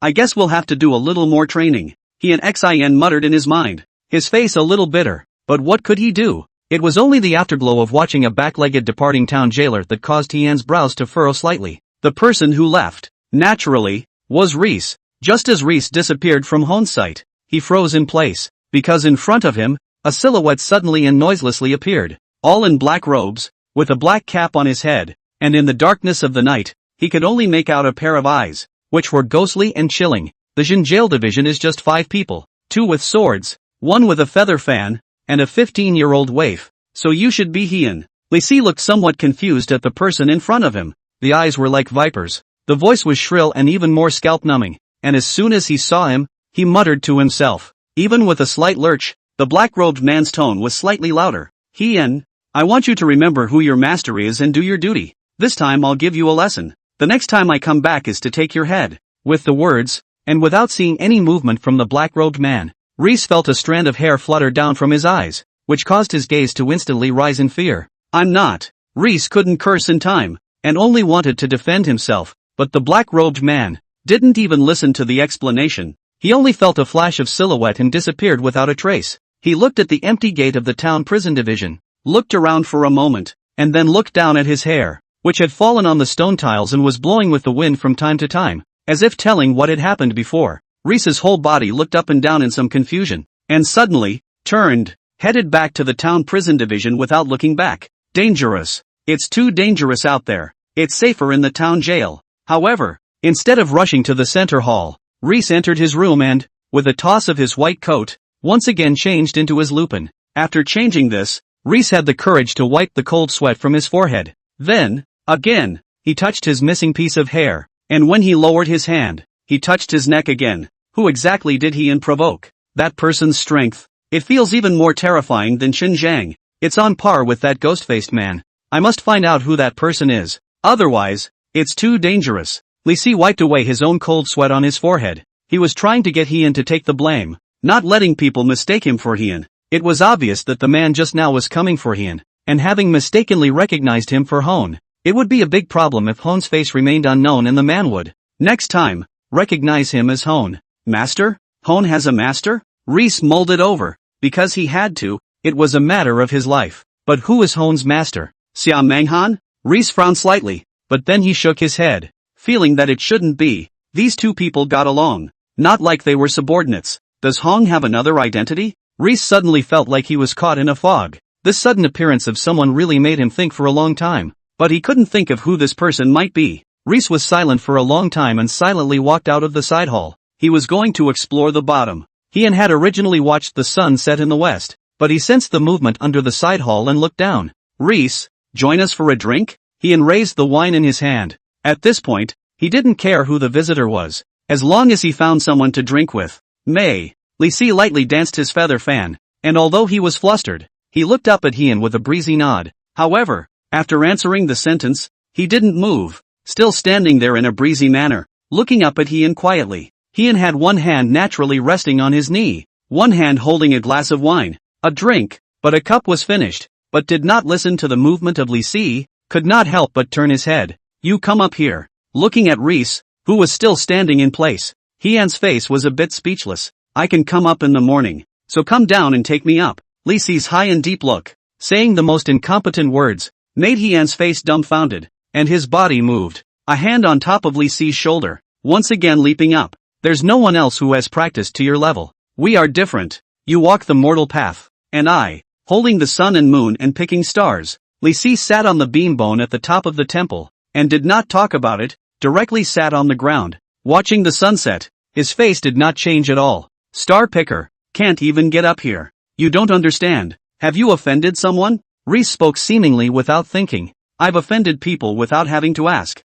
I guess we'll have to do a little more training. He and Xin muttered in his mind, his face a little bitter. But what could he do? It was only the afterglow of watching a back-legged departing town jailer that caused Heian's brows to furrow slightly. The person who left, naturally, was Reese. Just as Reese disappeared from Hon's sight, he froze in place, because in front of him, a silhouette suddenly and noiselessly appeared, all in black robes, with a black cap on his head, and in the darkness of the night, he could only make out a pair of eyes, which were ghostly and chilling. The Jin jail division is just 5 people, 2 with swords, 1 with a feather fan, and a 15-year-old waif. So you should be Heian. Li Si looked somewhat confused at the person in front of him. The eyes were like vipers. The voice was shrill and even more scalp-numbing, and as soon as he saw him, he muttered to himself. Even with a slight lurch, the black-robed man's tone was slightly louder. Heian, I want you to remember who your master is and do your duty. This time I'll give you a lesson. The next time I come back is to take your head. With the words, and without seeing any movement from the black-robed man, Reese felt a strand of hair flutter down from his eyes, which caused his gaze to instantly rise in fear. I'm not. Reese couldn't curse in time, and only wanted to defend himself, but the black-robed man didn't even listen to the explanation. He only felt a flash of silhouette and disappeared without a trace. He looked at the empty gate of the town prison division, looked around for a moment, and then looked down at his hair, which had fallen on the stone tiles and was blowing with the wind from time to time, as if telling what had happened before. Reese's whole body looked up and down in some confusion, and suddenly, turned, headed back to the town prison division without looking back. Dangerous. It's too dangerous out there. It's safer in the town jail. However, instead of rushing to the center hall, Reese entered his room and, with a toss of his white coat, once again changed into his lupin. After changing this, Reese had the courage to wipe the cold sweat from his forehead. Then, again, he touched his missing piece of hair, and when he lowered his hand, he touched his neck again. Who exactly did he provoke? That person's strength. It feels even more terrifying than Xinjiang. It's on par with that ghost-faced man. I must find out who that person is. Otherwise, it's too dangerous. Li Si wiped away his own cold sweat on his forehead. He was trying to get Heian to take the blame, not letting people mistake him for Heian. It was obvious that the man just now was coming for Heian, and having mistakenly recognized him for Hon. It would be a big problem if Hon's face remained unknown and the man would, next time, recognize him as Hon. Master? Hon has a master? Reese mulled it over. Because he had to, it was a matter of his life. But who is Hon's master? Xia Menghan? Reese frowned slightly, but then he shook his head, feeling that it shouldn't be. These two people got along. not like they were subordinates. Does Hong have another identity? Reese suddenly felt like he was caught in a fog. This sudden appearance of someone really made him think for a long time. But he couldn't think of who this person might be. Reese was silent for a long time and silently walked out of the side hall. He was going to explore the bottom. He had originally watched the sun set in the west, but he sensed the movement under the side hall and looked down. Reese, join us for a drink? He raised the wine in his hand. At this point, he didn't care who the visitor was, as long as he found someone to drink with. Lee Si lightly danced his feather fan, and although he was flustered, he looked up at Hien with a breezy nod. However, after answering the sentence, he didn't move, still standing there in a breezy manner, looking up at Hien quietly. Hien had one hand naturally resting on his knee, one hand holding a glass of wine, a drink, but a cup was finished, but did not listen to the movement of Lee Si, could not help but turn his head. You come up here. Looking at Reese, who was still standing in place, Hien's face was a bit speechless. I can come up in the morning, so come down and take me up. Lee Si's high and deep look, saying the most incompetent words, made Hien's face dumbfounded, and his body moved, a hand on top of Lee Si's shoulder, once again leaping up. There's no one else who has practiced to your level. We are different. You walk the mortal path, and I, holding the sun and moon and picking stars. Lee Si sat on the beam bone at the top of the temple, and did not talk about it, directly sat on the ground, watching the sunset. His face did not change at all. Star picker, can't even get up here. You don't understand. Have you offended someone? Reese spoke seemingly without thinking. I've offended people without having to ask,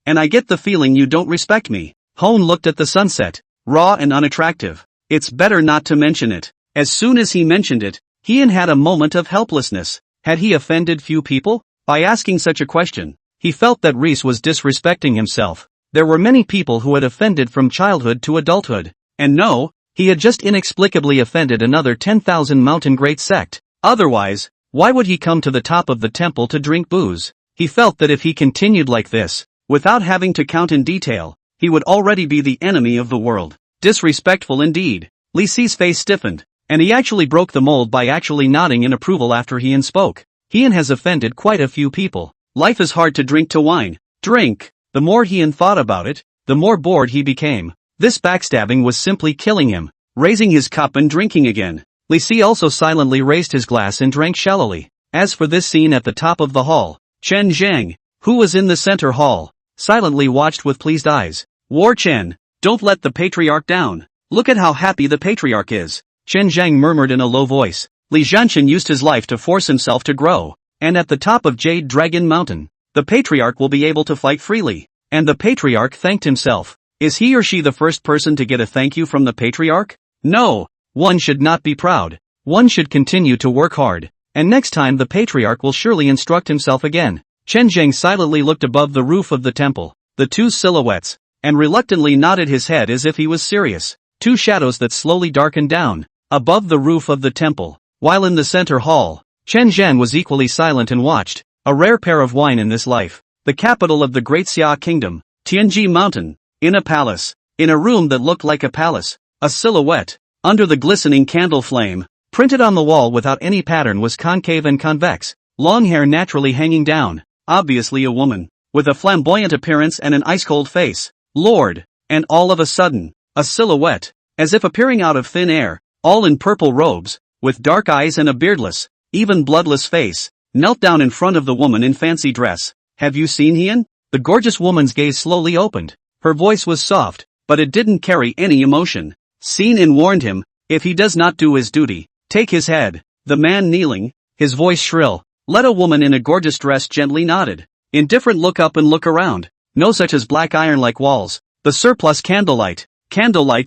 and I get the feeling you don't respect me. Hone looked at the sunset, raw and unattractive. It's better not to mention it. As soon as he mentioned it, Hien had a moment of helplessness. Had he offended few people? By asking such a question, he felt that Reese was disrespecting himself. There were many people who had offended from childhood to adulthood. And no, he had just inexplicably offended another 10,000 mountain great sect. Otherwise, why would he come to the top of the temple to drink booze? He felt that if he continued like this, without having to count in detail, he would already be the enemy of the world. Disrespectful indeed. Lee Si's face stiffened, and he actually broke the mold by actually nodding in approval after Hien spoke. Hien has offended quite a few people. Life is hard to drink to wine. Drink. The more Hien thought about it, the more bored he became. This backstabbing was simply killing him. Raising his cup and drinking again. Lee Si also silently raised his glass and drank shallowly. As for this scene at the top of the hall, Chen Zhang, who was in the center hall, silently watched with pleased eyes. War Chen, don't let the patriarch down. Look at how happy the patriarch is. Chen Zhang murmured in a low voice. Li Zhanshan used his life to force himself to grow, and at the top of Jade Dragon Mountain, the patriarch will be able to fight freely. And the patriarch thanked himself. Is he or she the first person to get a thank you from the patriarch? No, one should not be proud. One should continue to work hard, and next time the patriarch will surely instruct himself again. Chen Zheng silently looked above the roof of the temple, the two silhouettes, and reluctantly nodded his head as if he was serious. Two shadows that slowly darkened down, above the roof of the temple, while in the center hall, Chen Zhen was equally silent and watched, a rare pair of wine in this life. The capital of the Great Xia Kingdom, Tianji Mountain. In a palace, in a room that looked like a palace, a silhouette, under the glistening candle flame, printed on the wall without any pattern was concave and convex, long hair naturally hanging down, obviously a woman, with a flamboyant appearance and an ice-cold face. Lord, and all of a sudden, a silhouette, as if appearing out of thin air, all in purple robes, with dark eyes and a beardless, even bloodless face, knelt down in front of the woman in fancy dress. Have you seen Hien? The gorgeous woman's gaze slowly opened. Her voice was soft, but it didn't carry any emotion. Seen In warned him, if he does not do his duty, take his head. The man kneeling, his voice shrill, led a woman in a gorgeous dress gently nodded. Indifferent look up and look around. No such as black iron like walls. The surplus candlelight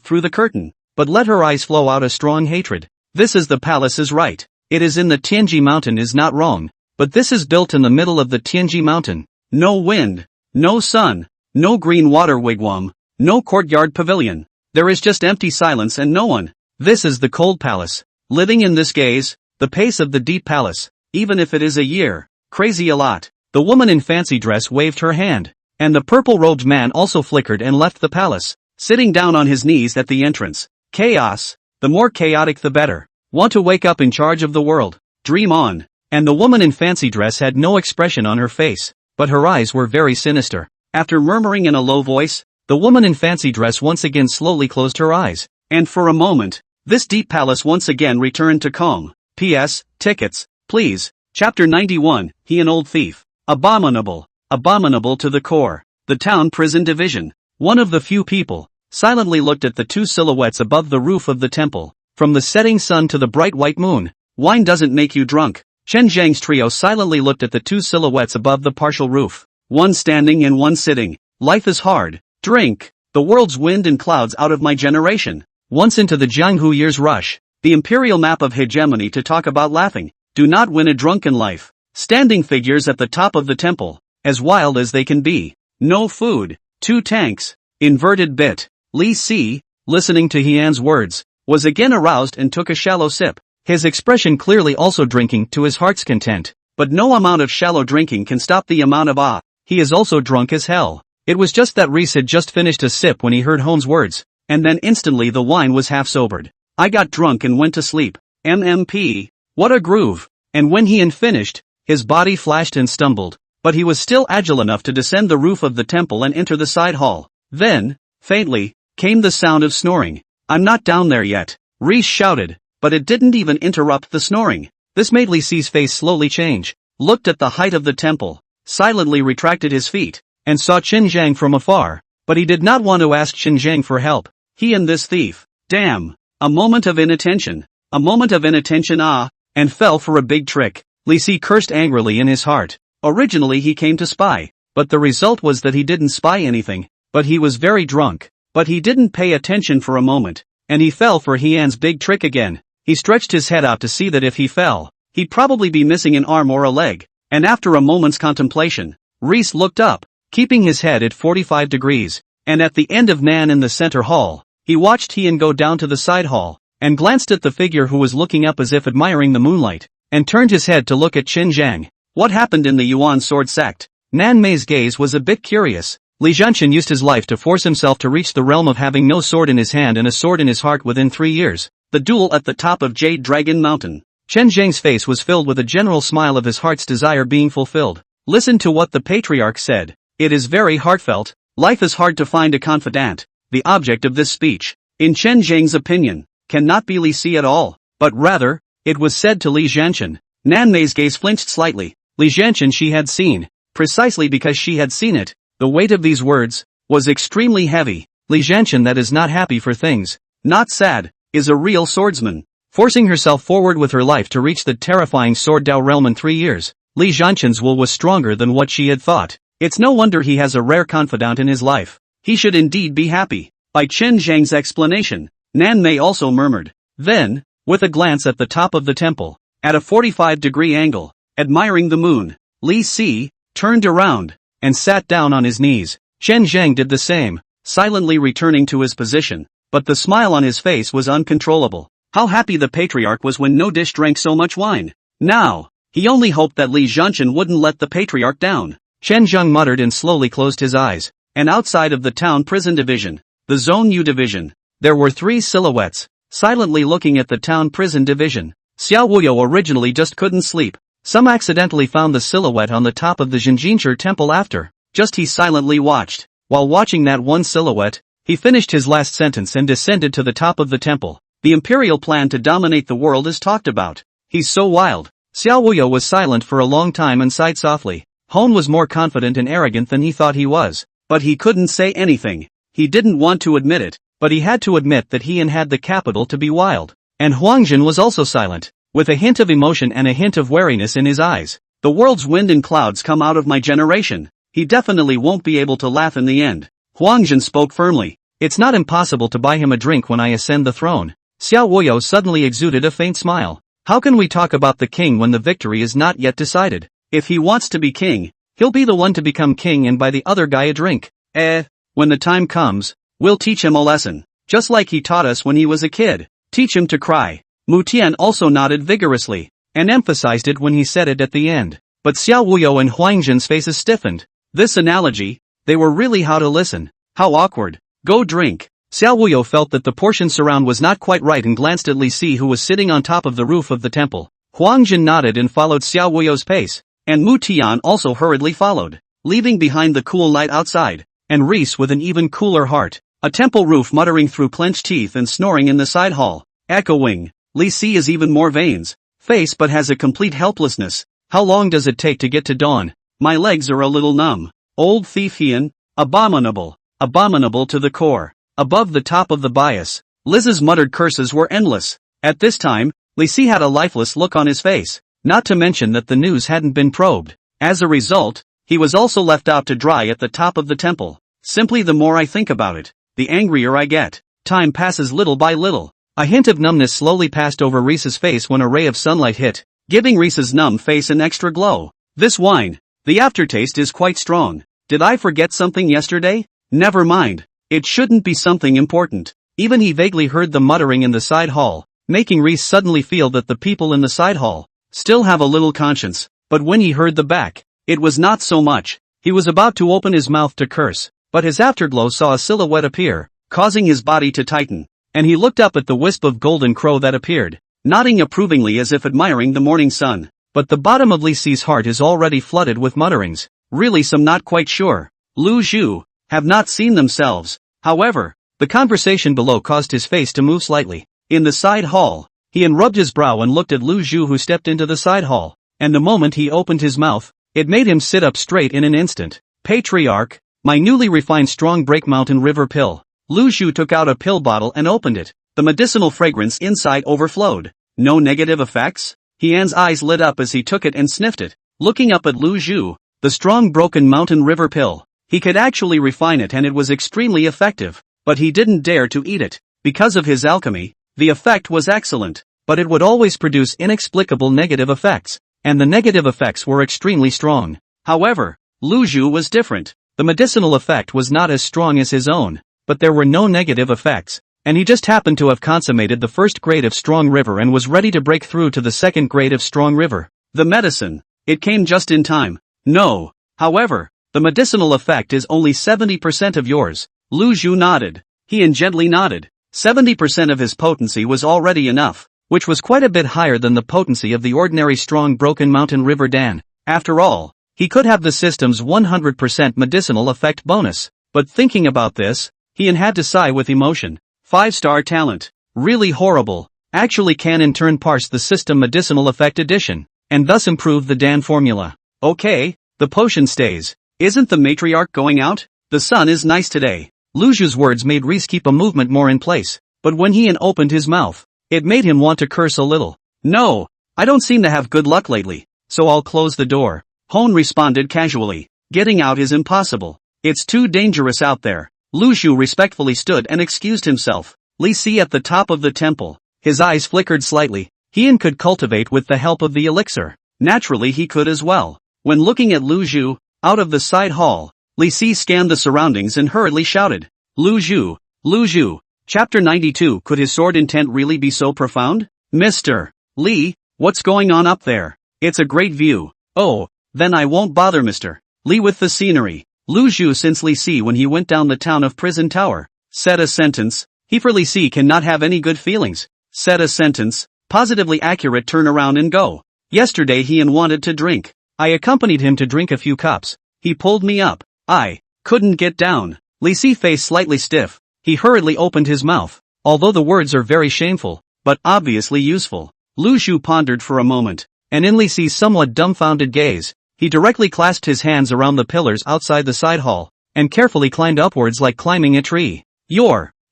through the curtain, but let her eyes flow out a strong hatred. This is the palace is right. It is in the Tianji Mountain is not wrong, but this is built in the middle of the Tianji Mountain. No wind, no sun. No green water wigwam, no courtyard pavilion. There is just empty silence and no one. This is the cold palace. Living in this gaze, the pace of the deep palace, even if it is a year, crazy a lot. The woman in fancy dress waved her hand, and the purple-robed man also flickered and left the palace, sitting down on his knees at the entrance. Chaos, the more chaotic the better. Want to wake up in charge of the world. Dream on. And the woman in fancy dress had no expression on her face, but her eyes were very sinister. After murmuring in a low voice, The woman in fancy dress once again slowly closed her eyes, and for a moment, this deep palace once again returned to calm. P.S. Tickets, please. Chapter 91, He an Old Thief. Abominable. Abominable to the core. The town prison division. One of the few people silently looked at the two silhouettes above the roof of the temple. From the setting sun to the bright white moon, wine doesn't make you drunk. Chen Zhang's trio silently looked at the two silhouettes above the partial roof. One standing and one sitting. Life is hard. Drink. The world's wind and clouds out of my generation. Once into the Jianghu year's rush. The imperial map of hegemony to talk about laughing. Do not win a drunken life. Standing figures at the top of the temple. As wild as they can be. No food. 2 tanks. Inverted bit. Li Si, listening to Hian's words, was again aroused and took a shallow sip. His expression clearly also drinking to his heart's content. But no amount of shallow drinking can stop the amount of he is also drunk as hell. It was just that Reese had just finished a sip when he heard Hone's words, and then instantly the wine was half sobered. I got drunk and went to sleep. MMP. What a groove. And when Hian finished, his body flashed and stumbled, but he was still agile enough to descend the roof of the temple and enter the side hall. Then, faintly, came the sound of snoring. I'm not down there yet, Reese shouted, but it didn't even interrupt the snoring. This made Li Si's face slowly change, looked at the height of the temple, silently retracted his feet, and saw Qin Zhang from afar, but he did not want to ask Qin Zhang for help. He and this thief. Damn. A moment of inattention. A moment of inattention and fell for a big trick. Li Si cursed angrily in his heart. Originally he came to spy, but the result was that he didn't spy anything, but he was very drunk. But he didn't pay attention for a moment, and he fell for Hian's big trick again. He stretched his head out to see that if he fell, he'd probably be missing an arm or a leg, and after a moment's contemplation, Reese looked up, keeping his head at 45 degrees, and at the end of Nan in the center hall, he watched Hian go down to the side hall, and glanced at the figure who was looking up as if admiring the moonlight, and turned his head to look at Qin Zhang. What happened in the Yuan sword sect? Nan Mei's gaze was a bit curious. Li Zhanshan used his life to force himself to reach the realm of having no sword in his hand and a sword in his heart within 3 years. The duel at the top of Jade Dragon Mountain. Chen Zhang's face was filled with a general smile of his heart's desire being fulfilled. Listen to what the patriarch said. It is very heartfelt. Life is hard to find a confidant. The object of this speech, in Chen Zhang's opinion, cannot be Li Si at all, but rather, it was said to Li Zhanshan. Nan Mei's gaze flinched slightly. Li Zhanshan she had seen, precisely because she had seen it. The weight of these words was extremely heavy. Li Zhanshan that is not happy for things, not sad, is a real swordsman. Forcing herself forward with her life to reach the terrifying Sword Dao realm in 3 years, Li Zhanshan's will was stronger than what she had thought. It's no wonder he has a rare confidant in his life. He should indeed be happy. By Chen Zhang's explanation, Nan Mei also murmured. Then, with a glance at the top of the temple, at a 45-degree angle, admiring the moon, Li Si turned around and sat down on his knees. Chen Zhang did the same, silently returning to his position, but the smile on his face was uncontrollable. How happy the patriarch was when no dish drank so much wine. Now, he only hoped that Li Zhanshan wouldn't let the patriarch down. Chen Zhang muttered and slowly closed his eyes. And outside of the town prison division, the Zone U division, there were 3 silhouettes, silently looking at the town prison division. Xiao Wuyo originally just couldn't sleep. Some accidentally found the silhouette on the top of the Zhenjinshi temple after. Just he silently watched. While watching that one silhouette, he finished his last sentence and descended to the top of the temple. The imperial plan to dominate the world is talked about. He's so wild. Xiao Wuyo was silent for a long time and sighed softly. Hone was more confident and arrogant than he thought he was. But he couldn't say anything. He didn't want to admit it, but he had to admit that he had the capital to be wild. And Huangjin was also silent, with a hint of emotion and a hint of wariness in his eyes. The world's wind and clouds come out of my generation. He definitely won't be able to laugh in the end. Huangjin spoke firmly. It's not impossible to buy him a drink when I ascend the throne. Xiao Wuyo suddenly exuded a faint smile. How can we talk about the king when the victory is not yet decided? If he wants to be king, he'll be the one to become king and buy the other guy a drink. When the time comes, we'll teach him a lesson. Just like he taught us when he was a kid. Teach him to cry. Mu Tian also nodded vigorously, and emphasized it when he said it at the end. But Xiao Wuyo and Huangjin's faces stiffened. This analogy, they were really how to listen. How awkward. Go drink. Xiao Wuyo felt that the portion surround was not quite right and glanced at Li Si who was sitting on top of the roof of the temple. Huangjin nodded and followed Xiao Wuyo's pace, and Mu Tian also hurriedly followed, leaving behind the cool night outside. and Reese with an even cooler heart. A temple roof muttering through clenched teeth and snoring in the side hall. Echoing. Lee Si is even more veins. Face but has a complete helplessness. How long does it take to get to dawn? My legs are a little numb. Old thief Hien. Abominable. Abominable to the core. Above the top of the bias. Liz's muttered curses were endless. At this time, Lee Si had a lifeless look on his face. Not to mention that the news hadn't been probed. As a result, he was also left out to dry at the top of the temple. Simply the more I think about it, the angrier I get. Time passes little by little. A hint of numbness slowly passed over Reese's face when a ray of sunlight hit, giving Reese's numb face an extra glow. This wine. The aftertaste is quite strong. Did I forget something yesterday? Never mind. It shouldn't be something important. Even he vaguely heard the muttering in the side hall, making Reese suddenly feel that the people in the side hall still have a little conscience. But when he heard the back, it was not so much. He was about to open his mouth to curse, but his afterglow saw a silhouette appear, causing his body to tighten, and he looked up at the wisp of golden crow that appeared, nodding approvingly as if admiring the morning sun. But the bottom of Lee Si's heart is already flooded with mutterings. Really some not quite sure. Lu Zhu have not seen themselves. However, the conversation below caused his face to move slightly. In the side hall, he rubbed his brow and looked at Lu Zhu, who stepped into the side hall, and the moment he opened his mouth, it made him sit up straight in an instant. Patriarch, my newly refined strong break mountain river pill. Lu Zhu took out a pill bottle and opened it. The medicinal fragrance inside overflowed. No negative effects? Hian's eyes lit up as he took it and sniffed it. Looking up at Lu Zhu, the strong broken mountain river pill. He could actually refine it and it was extremely effective, but he didn't dare to eat it. Because of his alchemy, the effect was excellent, but it would always produce inexplicable negative effects, and the negative effects were extremely strong. However, Lu Zhu was different. The medicinal effect was not as strong as his own, but there were no negative effects, and he just happened to have consummated the first grade of strong river and was ready to break through to the second grade of strong river. The medicine. It came just in time. No. However, the medicinal effect is only 70% of yours. Lu Zhu nodded. He gently nodded. 70% of his potency was already enough, which was quite a bit higher than the potency of the ordinary strong broken mountain river Dan. After all, he could have the system's 100% medicinal effect bonus. But thinking about this, he had to sigh with emotion. 5-star talent. Really horrible. Actually can in turn parse the system medicinal effect addition, and thus improve the Dan formula. Okay, the potion stays. Isn't the matriarch going out? The sun is nice today. Lu Zhu's words made Reese keep a movement more in place, but when he opened his mouth, it made him want to curse a little. No, I don't seem to have good luck lately, so I'll close the door. Hone responded casually. Getting out is impossible. It's too dangerous out there. Lu Zhu respectfully stood and excused himself. Lee Si at the top of the temple. His eyes flickered slightly. He could cultivate with the help of the elixir. Naturally he could as well. When looking at Lu Zhu, out of the side hall, Lee Si scanned the surroundings and hurriedly shouted. Lu Zhu. Lu Zhu. Chapter 92. Could his sword intent really be so profound? Mr. Lee, what's going on up there? It's a great view. Oh, then I won't bother Mr. Lee with the scenery. Lu Zhu, since Lee Si when he went down the town of Prison Tower, said a sentence. He for Lee Si cannot have any good feelings. Said a sentence. Positively accurate. Turn around and go. Yesterday he wanted to drink. I accompanied him to drink a few cups. He pulled me up. I couldn't get down. Lee Si face slightly stiff. He hurriedly opened his mouth. Although the words are very shameful, but obviously useful. Lu Zhu pondered for a moment, and in Lee Si's somewhat dumbfounded gaze, he directly clasped his hands around the pillars outside the side hall, and carefully climbed upwards like climbing a tree.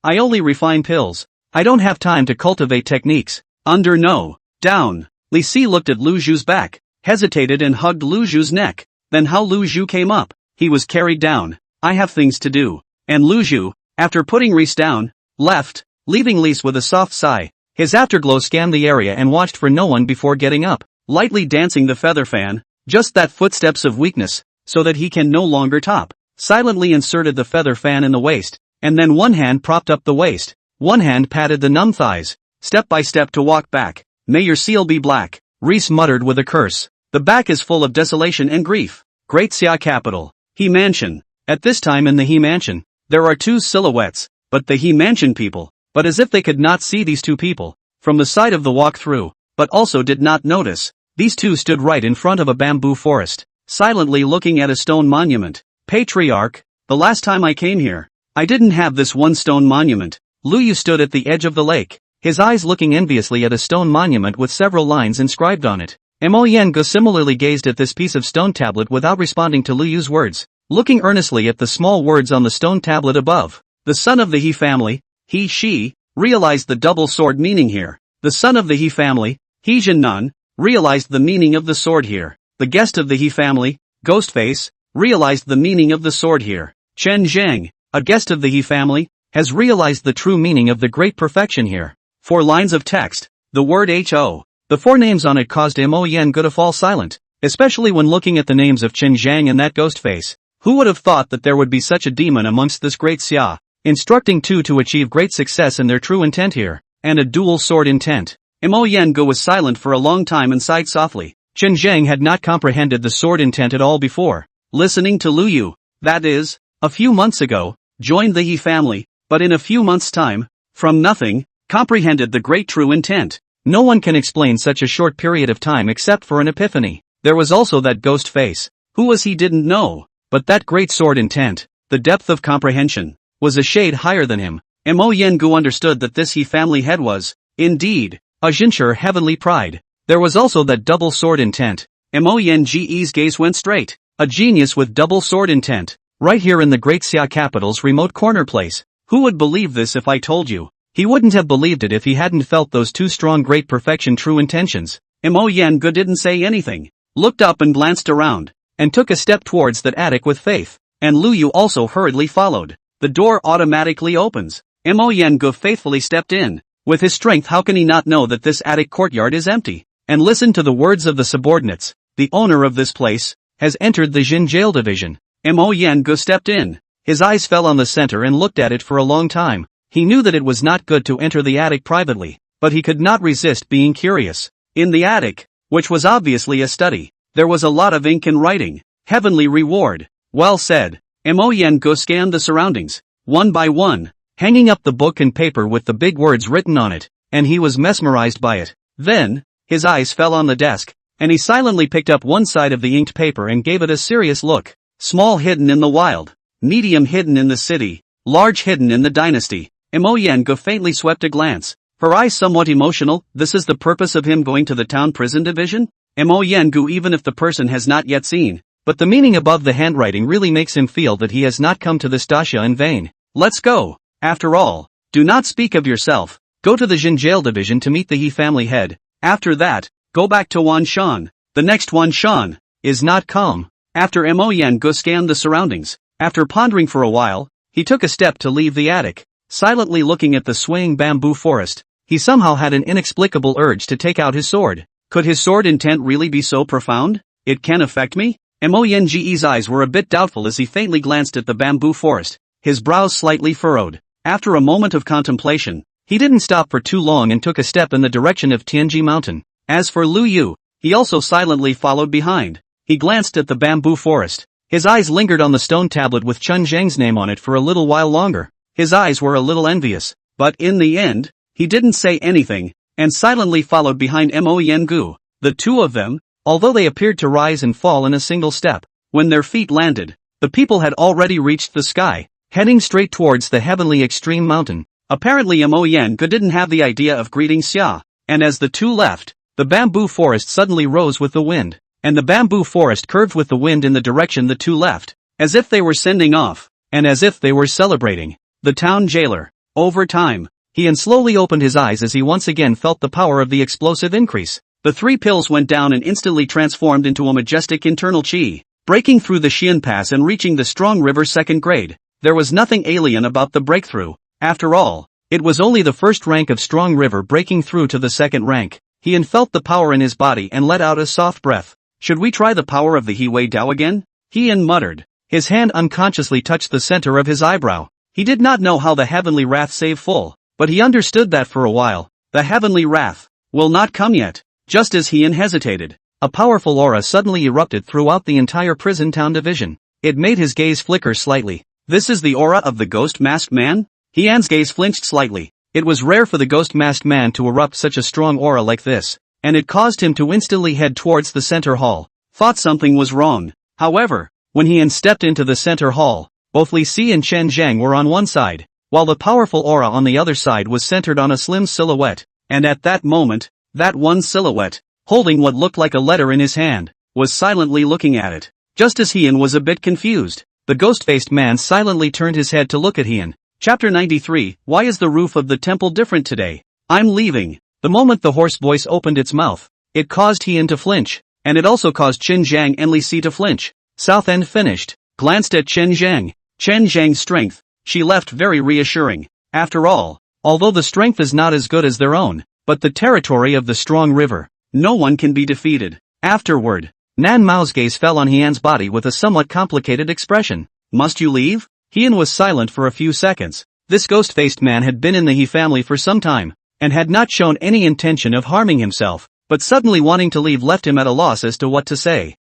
I only refine pills. I don't have time to cultivate techniques. Under no. Down. Lee Si looked at Lu Zhu's back, hesitated and hugged Lu Zhu's neck. Then how Lu Zhu came up. He was carried down. I have things to do. And Lu Zhu, after putting Reese down, left, leaving Reese with a soft sigh. His afterglow scanned the area and watched for no one before getting up, lightly dancing the feather fan, just that footsteps of weakness, so that he can no longer top. Silently inserted the feather fan in the waist, and then one hand propped up the waist, one hand patted the numb thighs, step by step to walk back. May your seal be black, Reese muttered with a curse. The back is full of desolation and grief. Great Xia capital. He Mansion. At this time in the He Mansion, there are two silhouettes, but the He Mansion people, but as if they could not see these two people, from the side of the walk-through, but also did not notice, these two stood right in front of a bamboo forest, silently looking at a stone monument. Patriarch, The last time I came here, I didn't have this one stone monument. Lu Yu stood at the edge of the lake, his eyes looking enviously at a stone monument with several lines inscribed on it. Mo Yengo similarly gazed at this piece of stone tablet without responding to Lu Yu's words, looking earnestly at the small words on the stone tablet above. The son of the He family, she, realized the double sword meaning here. The son of the He family, He Jinnan, realized the meaning of the sword here. The guest of the He family, Ghostface, realized the meaning of the sword here. Chen Zhang, a guest of the He family, has realized the true meaning of the great perfection here. 4 lines of text. The word Ho. The 4 names on it caused Mo Yengo to fall silent, especially when looking at the names of Chen Zhang and that Ghostface. Who would have thought that there would be such a demon amongst this great Xia, instructing 2 to achieve great success in their true intent here, and a dual sword intent. Mo Yengo was silent for a long time and sighed softly. Chen Zhang had not comprehended the sword intent at all before. Listening to Lu Yu, that is, a few months ago, joined the He family, but in a few months' time, from nothing, comprehended the great true intent. No one can explain such a short period of time except for an epiphany. There was also that ghost face. Who was he didn't know, but that great sword intent, the depth of comprehension, was a shade higher than him. Mo Yengu understood that this He family head was, indeed, a Jinshur heavenly pride. There was also that double sword intent. Mo Yenge's gaze went straight. A genius with double sword intent. Right here in the great Xia capital's remote corner place. Who would believe this if I told you? He wouldn't have believed it if he hadn't felt those 2 strong great perfection true intentions. Mo Yengu didn't say anything, looked up and glanced around, and took a step towards that attic with faith. And Lu Yu also hurriedly followed. The door automatically opens. Mo Yengu faithfully stepped in. With his strength, how can he not know that this attic courtyard is empty? And listen to the words of the subordinates. The owner of this place has entered the Jin jail division. Mo Yengu stepped in. His eyes fell on the center and looked at it for a long time. He knew that it was not good to enter the attic privately, but he could not resist being curious. In the attic, which was obviously a study, there was a lot of ink and writing. Heavenly reward. Well said. Mo Yengu scanned the surroundings, one by one, hanging up the book and paper with the big words written on it, and he was mesmerized by it. Then, his eyes fell on the desk, and he silently picked up one side of the inked paper and gave it a serious look. Small hidden in the wild, medium hidden in the city, large hidden in the dynasty. Mo Yengu faintly swept a glance, her eyes somewhat emotional. This is the purpose of him going to the town prison division? Mo Yengu, even if the person has not yet seen, but the meaning above the handwriting really makes him feel that he has not come to this dasha in vain. Let's go. After all, do not speak of yourself. Go to the Jin jail division to meet the He family head. After that, go back to Wanshan. The next Wanshan is not calm. After Mo Yengu scanned the surroundings, after pondering for a while, he took a step to leave the attic. Silently looking at the swaying bamboo forest, he somehow had an inexplicable urge to take out his sword. Could his sword intent really be so profound? It can affect me? Mo Yenge's eyes were a bit doubtful as he faintly glanced at the bamboo forest, his brows slightly furrowed. After a moment of contemplation, he didn't stop for too long and took a step in the direction of Tianji Mountain. As for Lu Yu, he also silently followed behind. He glanced at the bamboo forest. His eyes lingered on the stone tablet with Chen Zhang's name on it for a little while longer. His eyes were a little envious, but in the end, he didn't say anything, and silently followed behind Mo Yengu. The 2 of them, although they appeared to rise and fall in a single step, when their feet landed, the people had already reached the sky, heading straight towards the heavenly extreme mountain. Apparently Mo Yengu didn't have the idea of greeting Xia, and as the 2 left, the bamboo forest suddenly rose with the wind, and the bamboo forest curved with the wind in the direction the 2 left, as if they were sending off, and as if they were celebrating. The town jailer. Over time, he slowly opened his eyes as he once again felt the power of the explosive increase. The 3 pills went down and instantly transformed into a majestic internal chi, breaking through the Xian Pass and reaching the strong river 2nd grade. There was nothing alien about the breakthrough. After all, it was only the 1st rank of strong river breaking through to the 2nd rank. He felt the power in his body and let out a soft breath. Should we try the power of the He Wei Dao again? He muttered. His hand unconsciously touched the center of his eyebrow. He did not know how the heavenly wrath save full, but he understood that for a while, the heavenly wrath will not come yet. Just as he hesitated, a powerful aura suddenly erupted throughout the entire prison town division. It made his gaze flicker slightly. This is the aura of the ghost masked man? Hian's gaze flinched slightly. It was rare for the ghost masked man to erupt such a strong aura like this, and it caused him to instantly head towards the center hall. Thought something was wrong. However, when Hian stepped into the center hall, Both Li Si and Chen Zhang were on one side, while the powerful aura on the other side was centered on a slim silhouette. And at that moment, that one silhouette, holding what looked like a letter in his hand, was silently looking at it. Just as Heian was a bit confused, the ghost-faced man silently turned his head to look at Heian. Chapter 93, Why is the roof of the temple different today? I'm leaving. The moment the hoarse voice opened its mouth, it caused Heian to flinch, and it also caused Chen Zhang and Li Si to flinch. South End finished, glanced at Chen Zhang. Chen Zhang's strength, she left very reassuring. After all, although the strength is not as good as their own, but the territory of the strong river, no one can be defeated. Afterward, Nan Mao's gaze fell on Heian's body with a somewhat complicated expression. Must you leave? Heian was silent for a few seconds. This ghost-faced man had been in the He family for some time, and had not shown any intention of harming himself, but suddenly wanting to leave left him at a loss as to what to say.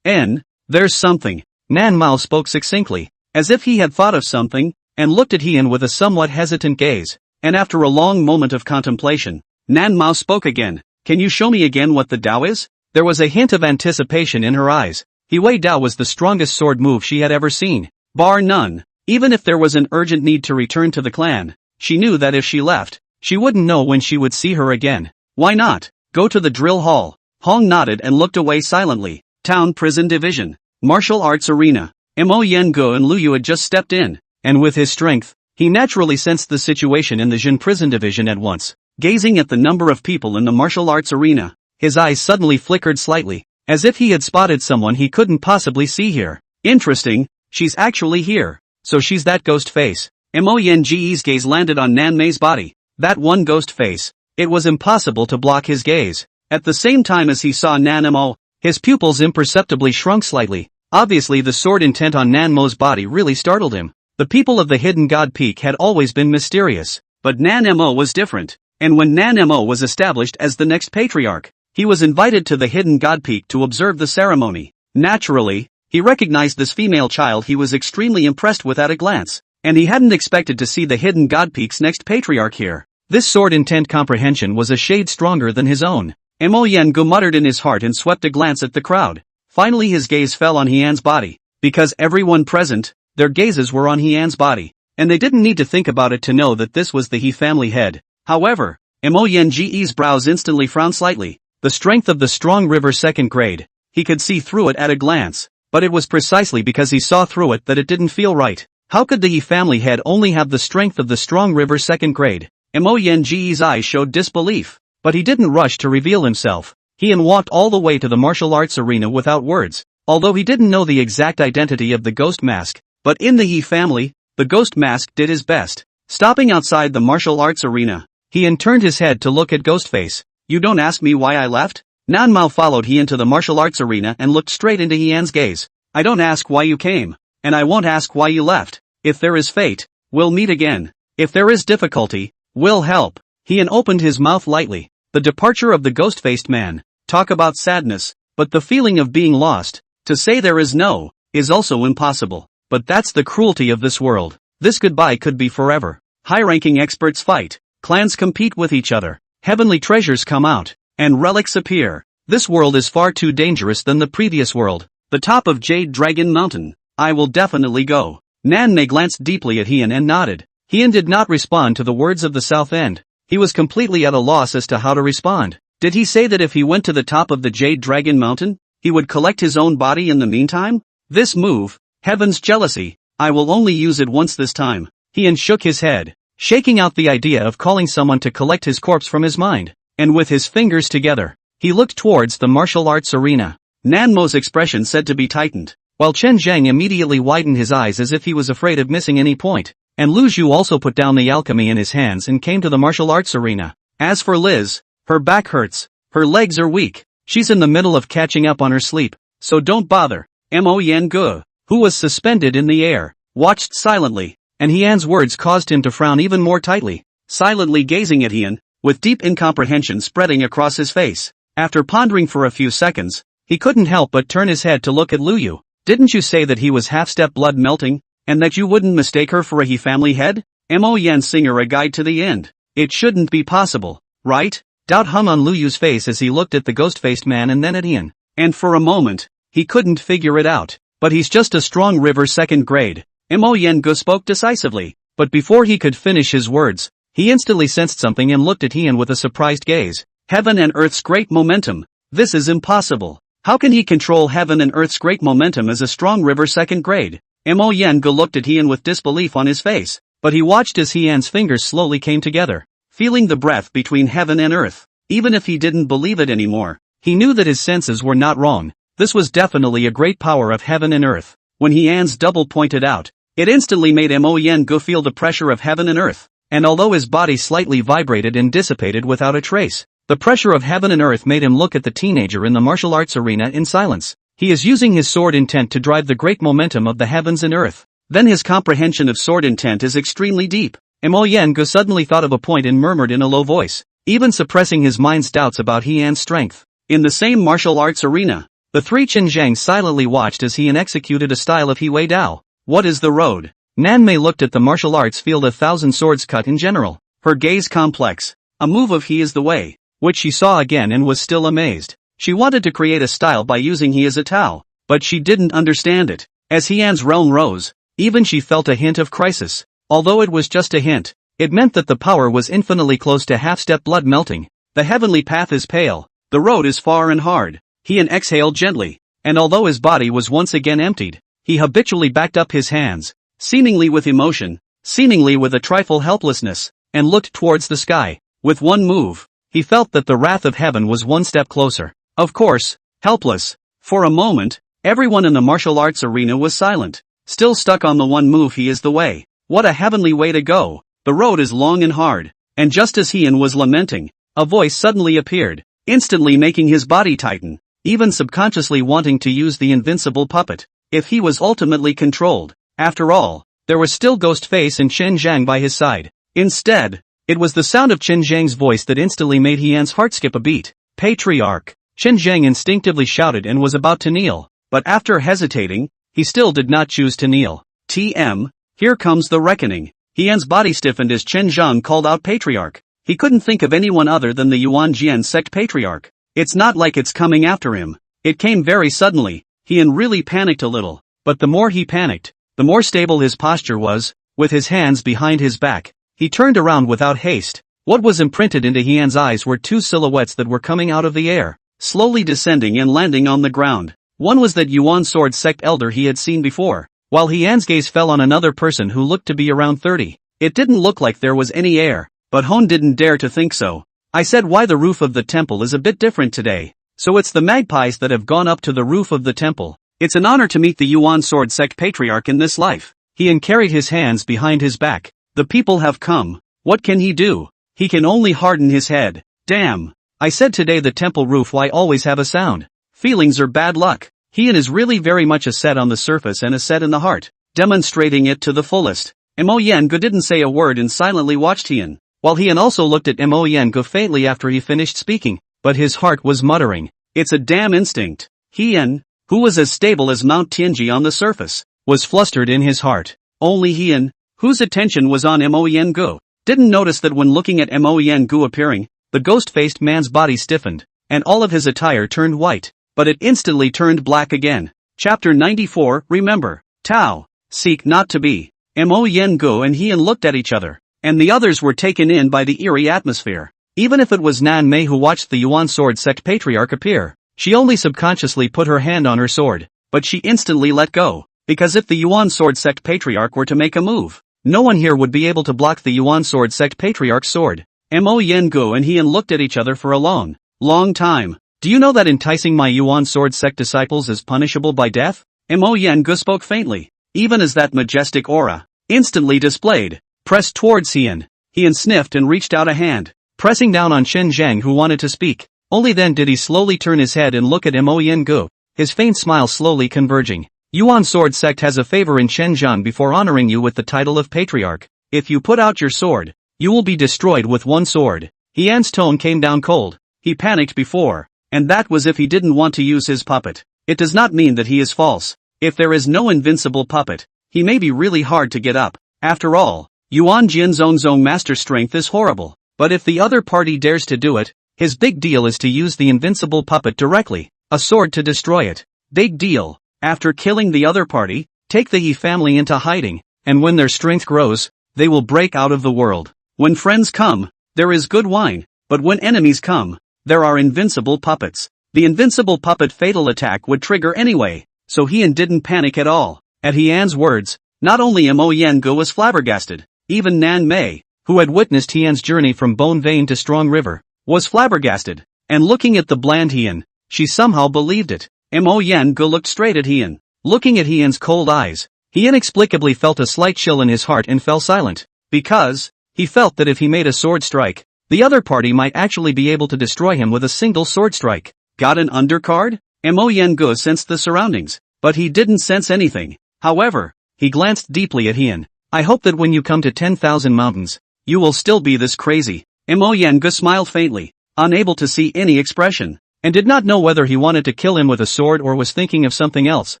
There's something. Nan Mao spoke succinctly, as if he had thought of something, and looked at Heian with a somewhat hesitant gaze, and after a long moment of contemplation, Nan Mao spoke again. Can you show me again what the Dao is? There was a hint of anticipation in her eyes. He Wei Dao was the strongest sword move she had ever seen, bar none. Even if there was an urgent need to return to the clan, she knew that if she left, she wouldn't know when she would see her again. Why not? Go to the drill hall. Hong nodded and looked away silently. Town Prison Division. Martial Arts Arena. Mo Yengu and Lu Yu had just stepped in, and with his strength, he naturally sensed the situation in the Jin Prison Division at once. Gazing at the number of people in the martial arts arena, his eyes suddenly flickered slightly, as if he had spotted someone he couldn't possibly see here. Interesting, she's actually here. So she's that ghost face. Mo Yenge's gaze landed on Nan Mei's body. That one ghost face. It was impossible to block his gaze. At the same time as he saw Nan Mo, his pupils imperceptibly shrunk slightly. Obviously the sword intent on Nan Mo's body really startled him. The people of the Hidden God Peak had always been mysterious, but Nan Mo was different. And when Nan Mo was established as the next patriarch, he was invited to the Hidden God Peak to observe the ceremony. Naturally, he recognized this female child he was extremely impressed with at a glance, and he hadn't expected to see the Hidden God Peak's next patriarch here. This sword intent comprehension was a shade stronger than his own. Mo Yengu muttered in his heart and swept a glance at the crowd. Finally his gaze fell on Heian's body. Because everyone present, their gazes were on Heian's body, and they didn't need to think about it to know that this was the He family head. However, Mo Yenge's brows instantly frowned slightly. The strength of the strong river second grade, he could see through it at a glance. But it was precisely because he saw through it that it didn't feel right. How could the He family head only have the strength of the strong river second grade? Mo Yenge's eyes showed disbelief, but he didn't rush to reveal himself. Heian walked all the way to the martial arts arena without words, although he didn't know the exact identity of the ghost mask, but in the He family, the ghost mask did his best. Stopping outside the martial arts arena, Heian turned his head to look at Ghostface. You don't ask me why I left? Nan Mao followed Heian to the martial arts arena and looked straight into Heian's gaze. I don't ask why you came, and I won't ask why you left. If there is fate, we'll meet again. If there is difficulty, we'll help. Heian opened his mouth lightly. The departure of the ghost-faced man. Talk about sadness, but the feeling of being lost. To say there is no, is also impossible. But that's the cruelty of this world. This goodbye could be forever. High-ranking experts fight. Clans compete with each other. Heavenly treasures come out, and relics appear. This world is far too dangerous than the previous world. The top of Jade Dragon Mountain. I will definitely go. Nan Mei glanced deeply at Heian and nodded. Heian did not respond to the words of the South End. He was completely at a loss as to how to respond. Did he say that if he went to the top of the Jade Dragon Mountain, he would collect his own body in the meantime? This move, heaven's jealousy, I will only use it once this time. Heian shook his head, shaking out the idea of calling someone to collect his corpse from his mind, and with his fingers together, he looked towards the martial arts arena. Nan Mo's expression said to be tightened, while Chen Zhang immediately widened his eyes as if he was afraid of missing any point, and Lu Zhu also put down the alchemy in his hands and came to the martial arts arena. As for Liz, her back hurts, her legs are weak, she's in the middle of catching up on her sleep, so don't bother. Mo Yengu, who was suspended in the air, watched silently, and Heian's words caused him to frown even more tightly, silently gazing at Heian, with deep incomprehension spreading across his face. After pondering for a few seconds, he couldn't help but turn his head to look at Lu Yu. Didn't you say that he was half-step blood melting, and that you wouldn't mistake her for a He family head? Mo Yan Singer a guide to the end. It shouldn't be possible, right? Doubt hung on Lu Yu's face as he looked at the ghost-faced man and then at Heian. And for a moment, he couldn't figure it out. But he's just a strong river second grade. Mo Yengu spoke decisively, but before he could finish his words, he instantly sensed something and looked at Hien with a surprised gaze. Heaven and Earth's great momentum. This is impossible. How can he control heaven and Earth's great momentum as a strong river second grade? Mo Yengu looked at Hien with disbelief on his face, but he watched as Hien's fingers slowly came together, feeling the breath between heaven and earth. Even if he didn't believe it anymore, he knew that his senses were not wrong. This was definitely a great power of heaven and earth. When Hien's double pointed out, it instantly made Mo Yengu feel the pressure of heaven and earth, and although his body slightly vibrated and dissipated without a trace, the pressure of heaven and earth made him look at the teenager in the martial arts arena in silence. He is using his sword intent to drive the great momentum of the heavens and earth. Then his comprehension of sword intent is extremely deep. Mo Yengu suddenly thought of a point and murmured in a low voice, even suppressing his mind's doubts about Hien's strength. In the same martial arts arena, the three Qinzhang silently watched as Hien executed a style of Hui Dao. What is the road? Nanmei looked at the martial arts field of thousand swords cut in general, her gaze complex. A move of He is the way, which she saw again and was still amazed. She wanted to create a style by using He as a Tao, but she didn't understand it. As Hien's realm rose, even she felt a hint of crisis. Although it was just a hint, it meant that the power was infinitely close to half-step blood melting. The heavenly path is pale, the road is far and hard. Hien exhaled gently, and although his body was once again emptied, he habitually backed up his hands, seemingly with emotion, seemingly with a trifle helplessness, and looked towards the sky. With one move, he felt that the wrath of heaven was one step closer. Of course, helpless. For a moment, everyone in the martial arts arena was silent, still stuck on the one move He is the way. What a heavenly way to go. The road is long and hard. And just as Hien was lamenting, a voice suddenly appeared, instantly making his body tighten, even subconsciously wanting to use the invincible puppet. If he was ultimately controlled, after all, there was still Ghostface and Chen Zhang by his side. Instead, it was the sound of Chen Zhang's voice that instantly made Hien's heart skip a beat. Patriarch. Chen Zhang instinctively shouted and was about to kneel, but after hesitating, he still did not choose to kneel. TM, here comes the reckoning. Hien's body stiffened as Chen Zhang called out Patriarch. He couldn't think of anyone other than the Yuan Jian sect Patriarch. It's not like it's coming after him. It came very suddenly. Hien really panicked a little, but the more he panicked, the more stable his posture was. With his hands behind his back, he turned around without haste. What was imprinted into Hien's eyes were two silhouettes that were coming out of the air, slowly descending and landing on the ground. One was that Yuan sword sect elder he had seen before, while Hien's gaze fell on another person who looked to be around 30. It didn't look like there was any air, but Hon didn't dare to think so. I said why the roof of the temple is a bit different today. So it's the magpies that have gone up to the roof of the temple. It's an honor to meet the Yuan sword sect patriarch in this life. Hien carried his hands behind his back. The people have come. What can he do? He can only harden his head. Damn. I said today the temple roof why always have a sound. Feelings are bad luck. Hien is really very much a set on the surface and a set in the heart, demonstrating it to the fullest. Mo Yengu didn't say a word and silently watched Hien, while Hien also looked at Mo Yengu faintly after he finished speaking, but his heart was muttering, it's a damn instinct. Hien, who was as stable as Mount Tianji on the surface, was flustered in his heart. Only Hien, whose attention was on Mo Yengu, didn't notice that when looking at Mo Yengu appearing, the ghost-faced man's body stiffened, and all of his attire turned white, but it instantly turned black again. Chapter 94, Remember, Tao, Seek Not to Be. Mo Yengu and Hien looked at each other, and the others were taken in by the eerie atmosphere. Even if it was Nan Mei who watched the Yuan sword sect patriarch appear, she only subconsciously put her hand on her sword, but she instantly let go, because if the Yuan sword sect patriarch were to make a move, no one here would be able to block the Yuan sword sect patriarch's sword. Mo Yengu and Hien looked at each other for a long time. Do you know that enticing my Yuan sword sect disciples is punishable by death? Mo Yengu spoke faintly, even as that majestic aura, instantly displayed, pressed towards Hien. Hien sniffed and reached out a hand, pressing down on Shen Zhang who wanted to speak. Only then did he slowly turn his head and look at Mo Yengu, his faint smile slowly converging. Yuan sword sect has a favor in Shenzhen before honoring you with the title of patriarch. If you put out your sword, you will be destroyed with one sword. Hien's tone came down cold. He panicked before, and that was if he didn't want to use his puppet. It does not mean that he is false. If there is no invincible puppet, he may be really hard to get up. After all, Yuan Jianzong's own master strength is horrible. But if the other party dares to do it, his big deal is to use the invincible puppet directly, a sword to destroy it. Big deal. After killing the other party, take the Yi family into hiding, and when their strength grows, they will break out of the world. When friends come, there is good wine, but when enemies come, there are invincible puppets. The invincible puppet fatal attack would trigger anyway, so Hien didn't panic at all. At Hien's words, not only Mo Yengu was flabbergasted, even Nan Mei, who had witnessed Hien's journey from Bone Vein to Strong River, was flabbergasted, and looking at the bland Hien, she somehow believed it. Mo Yengu looked straight at Hien. Looking at Hien's cold eyes, he inexplicably felt a slight chill in his heart and fell silent, because he felt that if he made a sword strike, the other party might actually be able to destroy him with a single sword strike. Got an undercard? Mo Yengu sensed the surroundings, but he didn't sense anything. However, he glanced deeply at Hien. I hope that when you come to 10,000 mountains, you will still be this crazy. Mo Yengu smiled faintly, unable to see any expression, and did not know whether he wanted to kill him with a sword or was thinking of something else.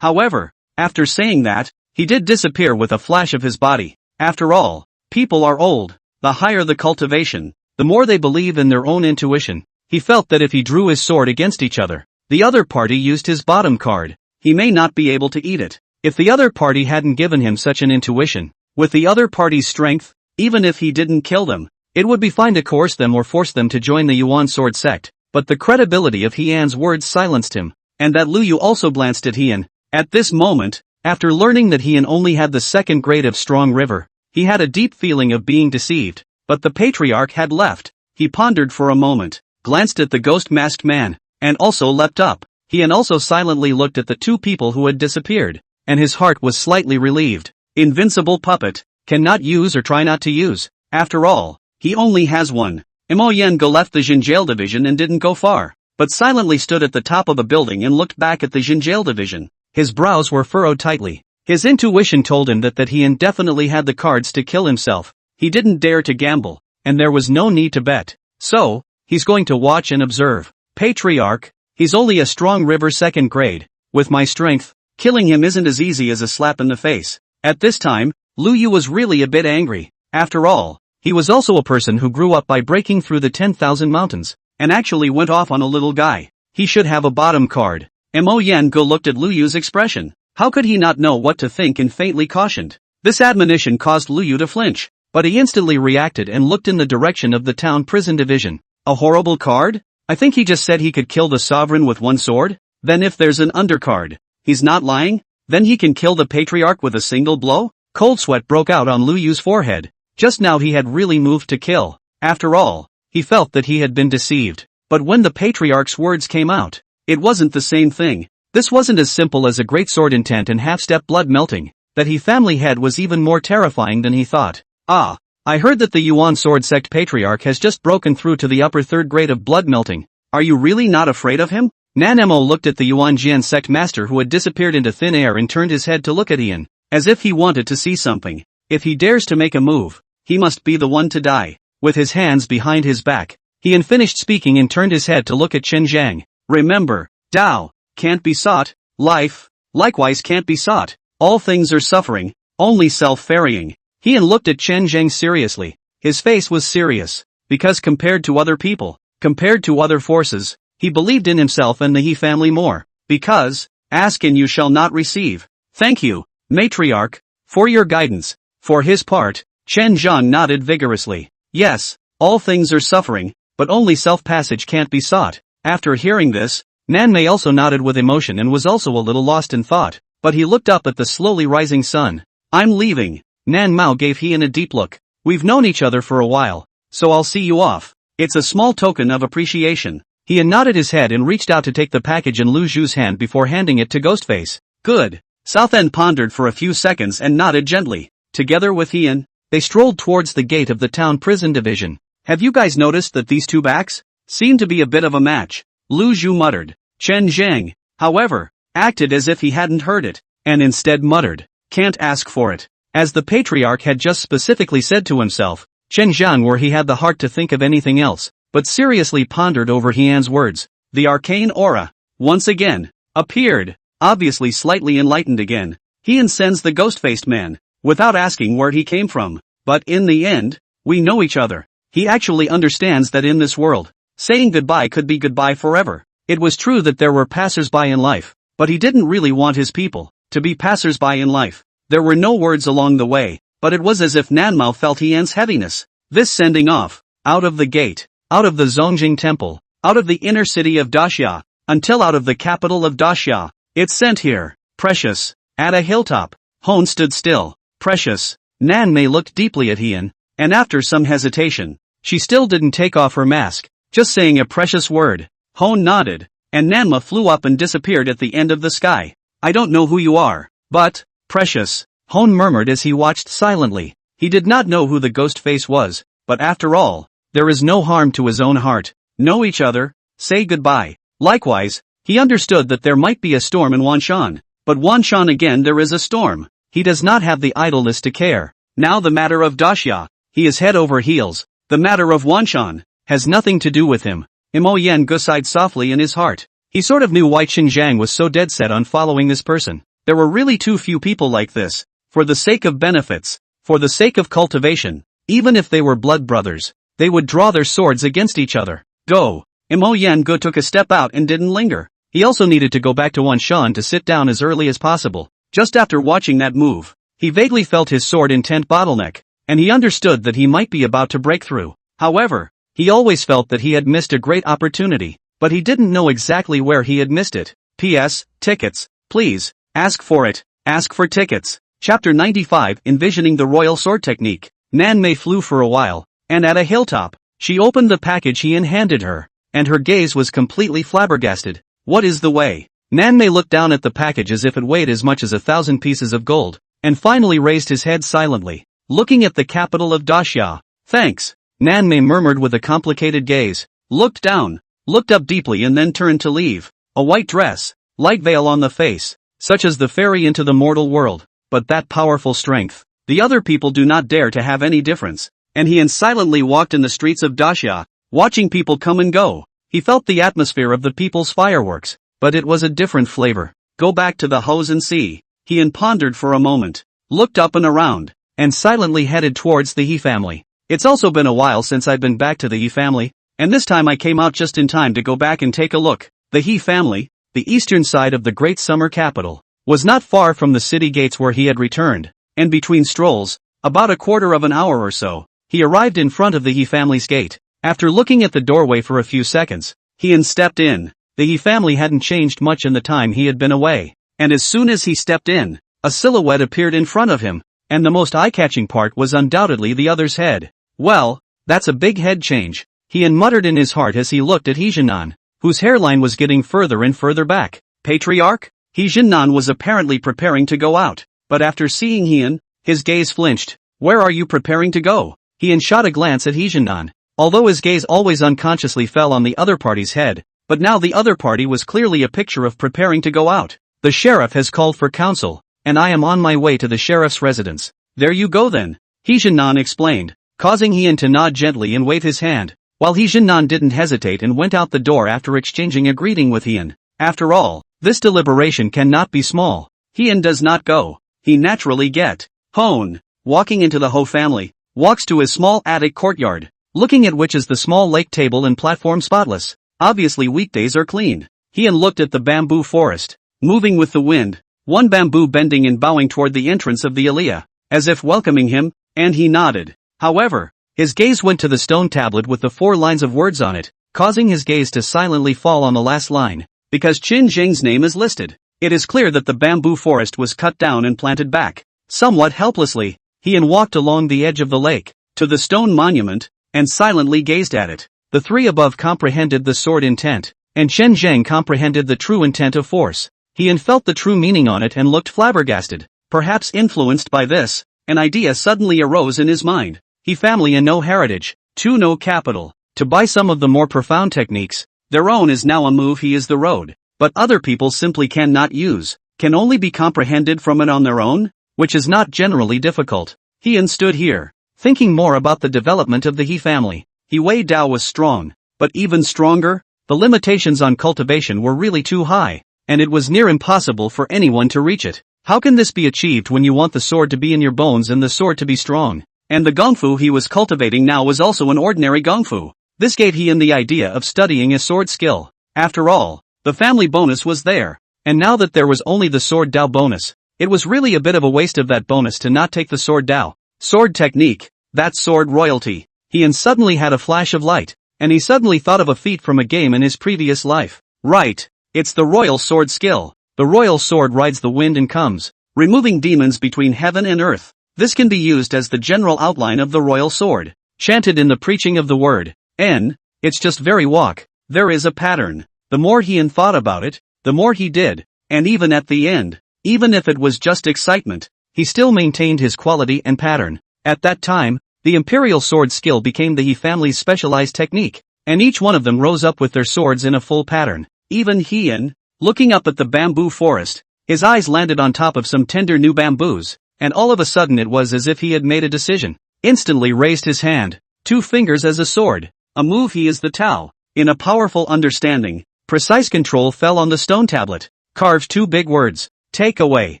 However, after saying that, he did disappear with a flash of his body. After all, people are old. The higher the cultivation, the more they believe in their own intuition. He felt that if he drew his sword against each other, the other party used his bottom card, he may not be able to eat it. If the other party hadn't given him such an intuition, with the other party's strength, even if he didn't kill them, it would be fine to coerce them or force them to join the Yuan sword sect. But the credibility of Hien's words silenced him, and that Lu Yu also glanced at Hien. At this moment, after learning that Hien only had the second grade of Strong River, he had a deep feeling of being deceived. But the patriarch had left. He pondered for a moment, glanced at the ghost-masked man, and also leapt up. Hien also silently looked at the two people who had disappeared, and his heart was slightly relieved. Invincible puppet, cannot use or try not to use. After all, he only has one. Mo Yengu left the Jinjail division and didn't go far, but silently stood at the top of a building and looked back at the Jinjail division. His brows were furrowed tightly. His intuition told him that he indefinitely had the cards to kill himself. He didn't dare to gamble, and there was no need to bet. So, he's going to watch and observe. Patriarch, he's only a Strong River second grade. With my strength, killing him isn't as easy as a slap in the face. At this time, Lu Yu was really a bit angry. After all, he was also a person who grew up by breaking through the 10,000 mountains, and actually went off on a little guy. He should have a bottom card. Mo Yengu looked at Lu Yu's expression. How could he not know what to think and faintly cautioned? This admonition caused Lu Yu to flinch, but he instantly reacted and looked in the direction of the town prison division. A horrible card? I think he just said he could kill the sovereign with one sword? Then if there's an undercard, he's not lying? Then he can kill the patriarch with a single blow? Cold sweat broke out on Lu Yu's forehead. Just now he had really moved to kill. After all, he felt that he had been deceived. But when the patriarch's words came out, it wasn't the same thing. This wasn't as simple as a great sword intent and half-step blood melting. That he family head was even more terrifying than he thought. Ah, I heard that the Yuan sword sect patriarch has just broken through to the upper third grade of blood melting. Are you really not afraid of him? Nanemo looked at the Yuan Jian sect master who had disappeared into thin air and turned his head to look at Ian, as if he wanted to see something. If he dares to make a move, he must be the one to die. With his hands behind his back, Ian finished speaking and turned his head to look at Chen Zhang. Remember, Tao can't be sought, life, likewise can't be sought. All things are suffering, only self-varying. Ian looked at Chen Zhang seriously. His face was serious, because compared to other people, compared to other forces, he believed in himself and the He family more. Because, ask and you shall not receive. Thank you, matriarch, for your guidance. For his part, Chen Zhang nodded vigorously. Yes, all things are suffering, but only self-passage can't be sought. After hearing this, Nan Mei also nodded with emotion and was also a little lost in thought, but he looked up at the slowly rising sun. I'm leaving. Nan Mao gave Ian a deep look. We've known each other for a while, so I'll see you off. It's a small token of appreciation. Ian nodded his head and reached out to take the package in Lu Zhu's hand before handing it to Ghostface. Good. Southend pondered for a few seconds and nodded gently. Together with Ian, they strolled towards the gate of the town prison division. Have you guys noticed that these two backs seem to be a bit of a match? Lu Zhu muttered. Chen Zhang, however, acted as if he hadn't heard it, and instead muttered, can't ask for it. As the patriarch had just specifically said to himself, Chen Zhang where he had the heart to think of anything else, but seriously pondered over Hian's words. The arcane aura, once again, appeared, obviously slightly enlightened again. Hian sends the ghost-faced man, without asking where he came from. But in the end, we know each other. He actually understands that in this world, saying goodbye could be goodbye forever. It was true that there were passers-by in life, but he didn't really want his people. to be passers-by in life. There were no words along the way, but it was as if Nanmao felt Hien's heaviness. This sending off, out of the gate, out of the Zongjing temple, out of the inner city of Daxia, until out of the capital of Daxia. It's sent here, precious, at a hilltop. Hone stood still, precious. Nan Mei looked deeply at Hien, and after some hesitation, she still didn't take off her mask, just saying a precious word. Hone nodded, and Nanma flew up and disappeared at the end of the sky. I don't know who you are, but, precious, Hone murmured as he watched silently. He did not know who the ghost face was, but after all, there is no harm to his own heart. Know each other, say goodbye. Likewise, he understood that there might be a storm in Wanshan, but Wanshan again there is a storm. He does not have the idleness to care. Now the matter of Daxia, he is head over heels. The matter of Wanshan has nothing to do with him. Mo Yen sighed softly in his heart. He sort of knew why Xinjiang was so dead set on following this person. There were really too few people like this. For the sake of benefits, for the sake of cultivation, even if they were blood brothers, they would draw their swords against each other. Go. Mo Yen took a step out and didn't linger. He also needed to go back to Wanshan to sit down as early as possible. Just after watching that move, he vaguely felt his sword intent bottleneck, and he understood that he might be about to break through. However, he always felt that he had missed a great opportunity, but he didn't know exactly where he had missed it. P.S. Tickets, please, ask for it, ask for tickets. Chapter 95 Envisioning the Royal Sword Technique. Nan Mei flew for a while, and at a hilltop, she opened the package Hien handed her, and her gaze was completely flabbergasted. What is the way? Nan Mei looked down at the package as if it weighed as much as 1,000 pieces of gold, and finally raised his head silently, looking at the capital of Daxia. Thanks. Nan Mei murmured with a complicated gaze, looked down, looked up deeply and then turned to leave. A white dress, light veil on the face, such as the ferry into the mortal world, but that powerful strength. The other people do not dare to have any difference. And Hien silently walked in the streets of Daxia, watching people come and go. He felt the atmosphere of the people's fireworks, but it was a different flavor. Go back to the hose and see. Hien pondered for a moment, looked up and around, and silently headed towards the He family. It's also been a while since I've been back to the He family, and this time I came out just in time to go back and take a look. The He family, the eastern side of the great summer capital, was not far from the city gates where he had returned, and between strolls, about a quarter of an hour or so, he arrived in front of the He family's gate. After looking at the doorway for a few seconds, Hien stepped in. The He family hadn't changed much in the time he had been away, and as soon as he stepped in, a silhouette appeared in front of him, and the most eye-catching part was undoubtedly the other's head. Well, that's a big head change, Hien muttered in his heart as he looked at He Jinnan, whose hairline was getting further and further back. Patriarch? He Jinnan was apparently preparing to go out, but after seeing Hien, his gaze flinched. Where are you preparing to go? Hien shot a glance at He Jinnan, although his gaze always unconsciously fell on the other party's head, but now the other party was clearly a picture of preparing to go out. The sheriff has called for counsel, and I am on my way to the sheriff's residence. There you go then, He Jinnan explained, causing Hien to nod gently and wave his hand, while He Jinnan didn't hesitate and went out the door after exchanging a greeting with Hien. After all, this deliberation cannot be small. Hien does not go. He naturally get. Hone, walking into the Ho family, walks to his small attic courtyard, looking at which is the small lake table and platform spotless. Obviously weekdays are clean. Hien looked at the bamboo forest, moving with the wind, one bamboo bending and bowing toward the entrance of the Aliyah, as if welcoming him, and he nodded. However, his gaze went to the stone tablet with the 4 lines of words on it, causing his gaze to silently fall on the last line. Because Qin Zheng's name is listed, it is clear that the bamboo forest was cut down and planted back. Somewhat helplessly, Hien walked along the edge of the lake, to the stone monument, and silently gazed at it. The 3 above comprehended the sword intent, and Chen Zheng comprehended the true intent of force. Hien felt the true meaning on it and looked flabbergasted. Perhaps influenced by this, an idea suddenly arose in his mind. He family and no heritage, 2 no capital. To buy some of the more profound techniques, their own is now a move he is the road, but other people simply cannot use, can only be comprehended from it on their own, which is not generally difficult. Hien stood here, thinking more about the development of the He family. He Wei Dao was strong, but even stronger, the limitations on cultivation were really too high, and it was near impossible for anyone to reach it. How can this be achieved when you want the sword to be in your bones and the sword to be strong? And the gongfu he was cultivating now was also an ordinary gongfu. This gave Hien the idea of studying a sword skill. After all, the family bonus was there, and now that there was only the sword Dao bonus, It was really a bit of a waste of that bonus to not take the sword Dao. Sword technique. That's sword royalty. He suddenly had a flash of light, and he suddenly thought of a feat from a game in his previous life. Right. It's the royal sword skill. The royal sword rides the wind and comes, removing demons between heaven and earth. This can be used as the general outline of the royal sword, chanted in the preaching of the word. It's just very walk. There is a pattern. The more he thought about it, the more he did, and even at the end, even if it was just excitement, he still maintained his quality and pattern. At that time, the imperial sword skill became the He family's specialized technique, and each one of them rose up with their swords in a full pattern. Even Heian, looking up at the bamboo forest, his eyes landed on top of some tender new bamboos, and all of a sudden it was as if he had made a decision. Instantly raised his hand, 2 fingers as a sword, a move he is the Tao. In a powerful understanding, precise control fell on the stone tablet, carved 2 big words, take away.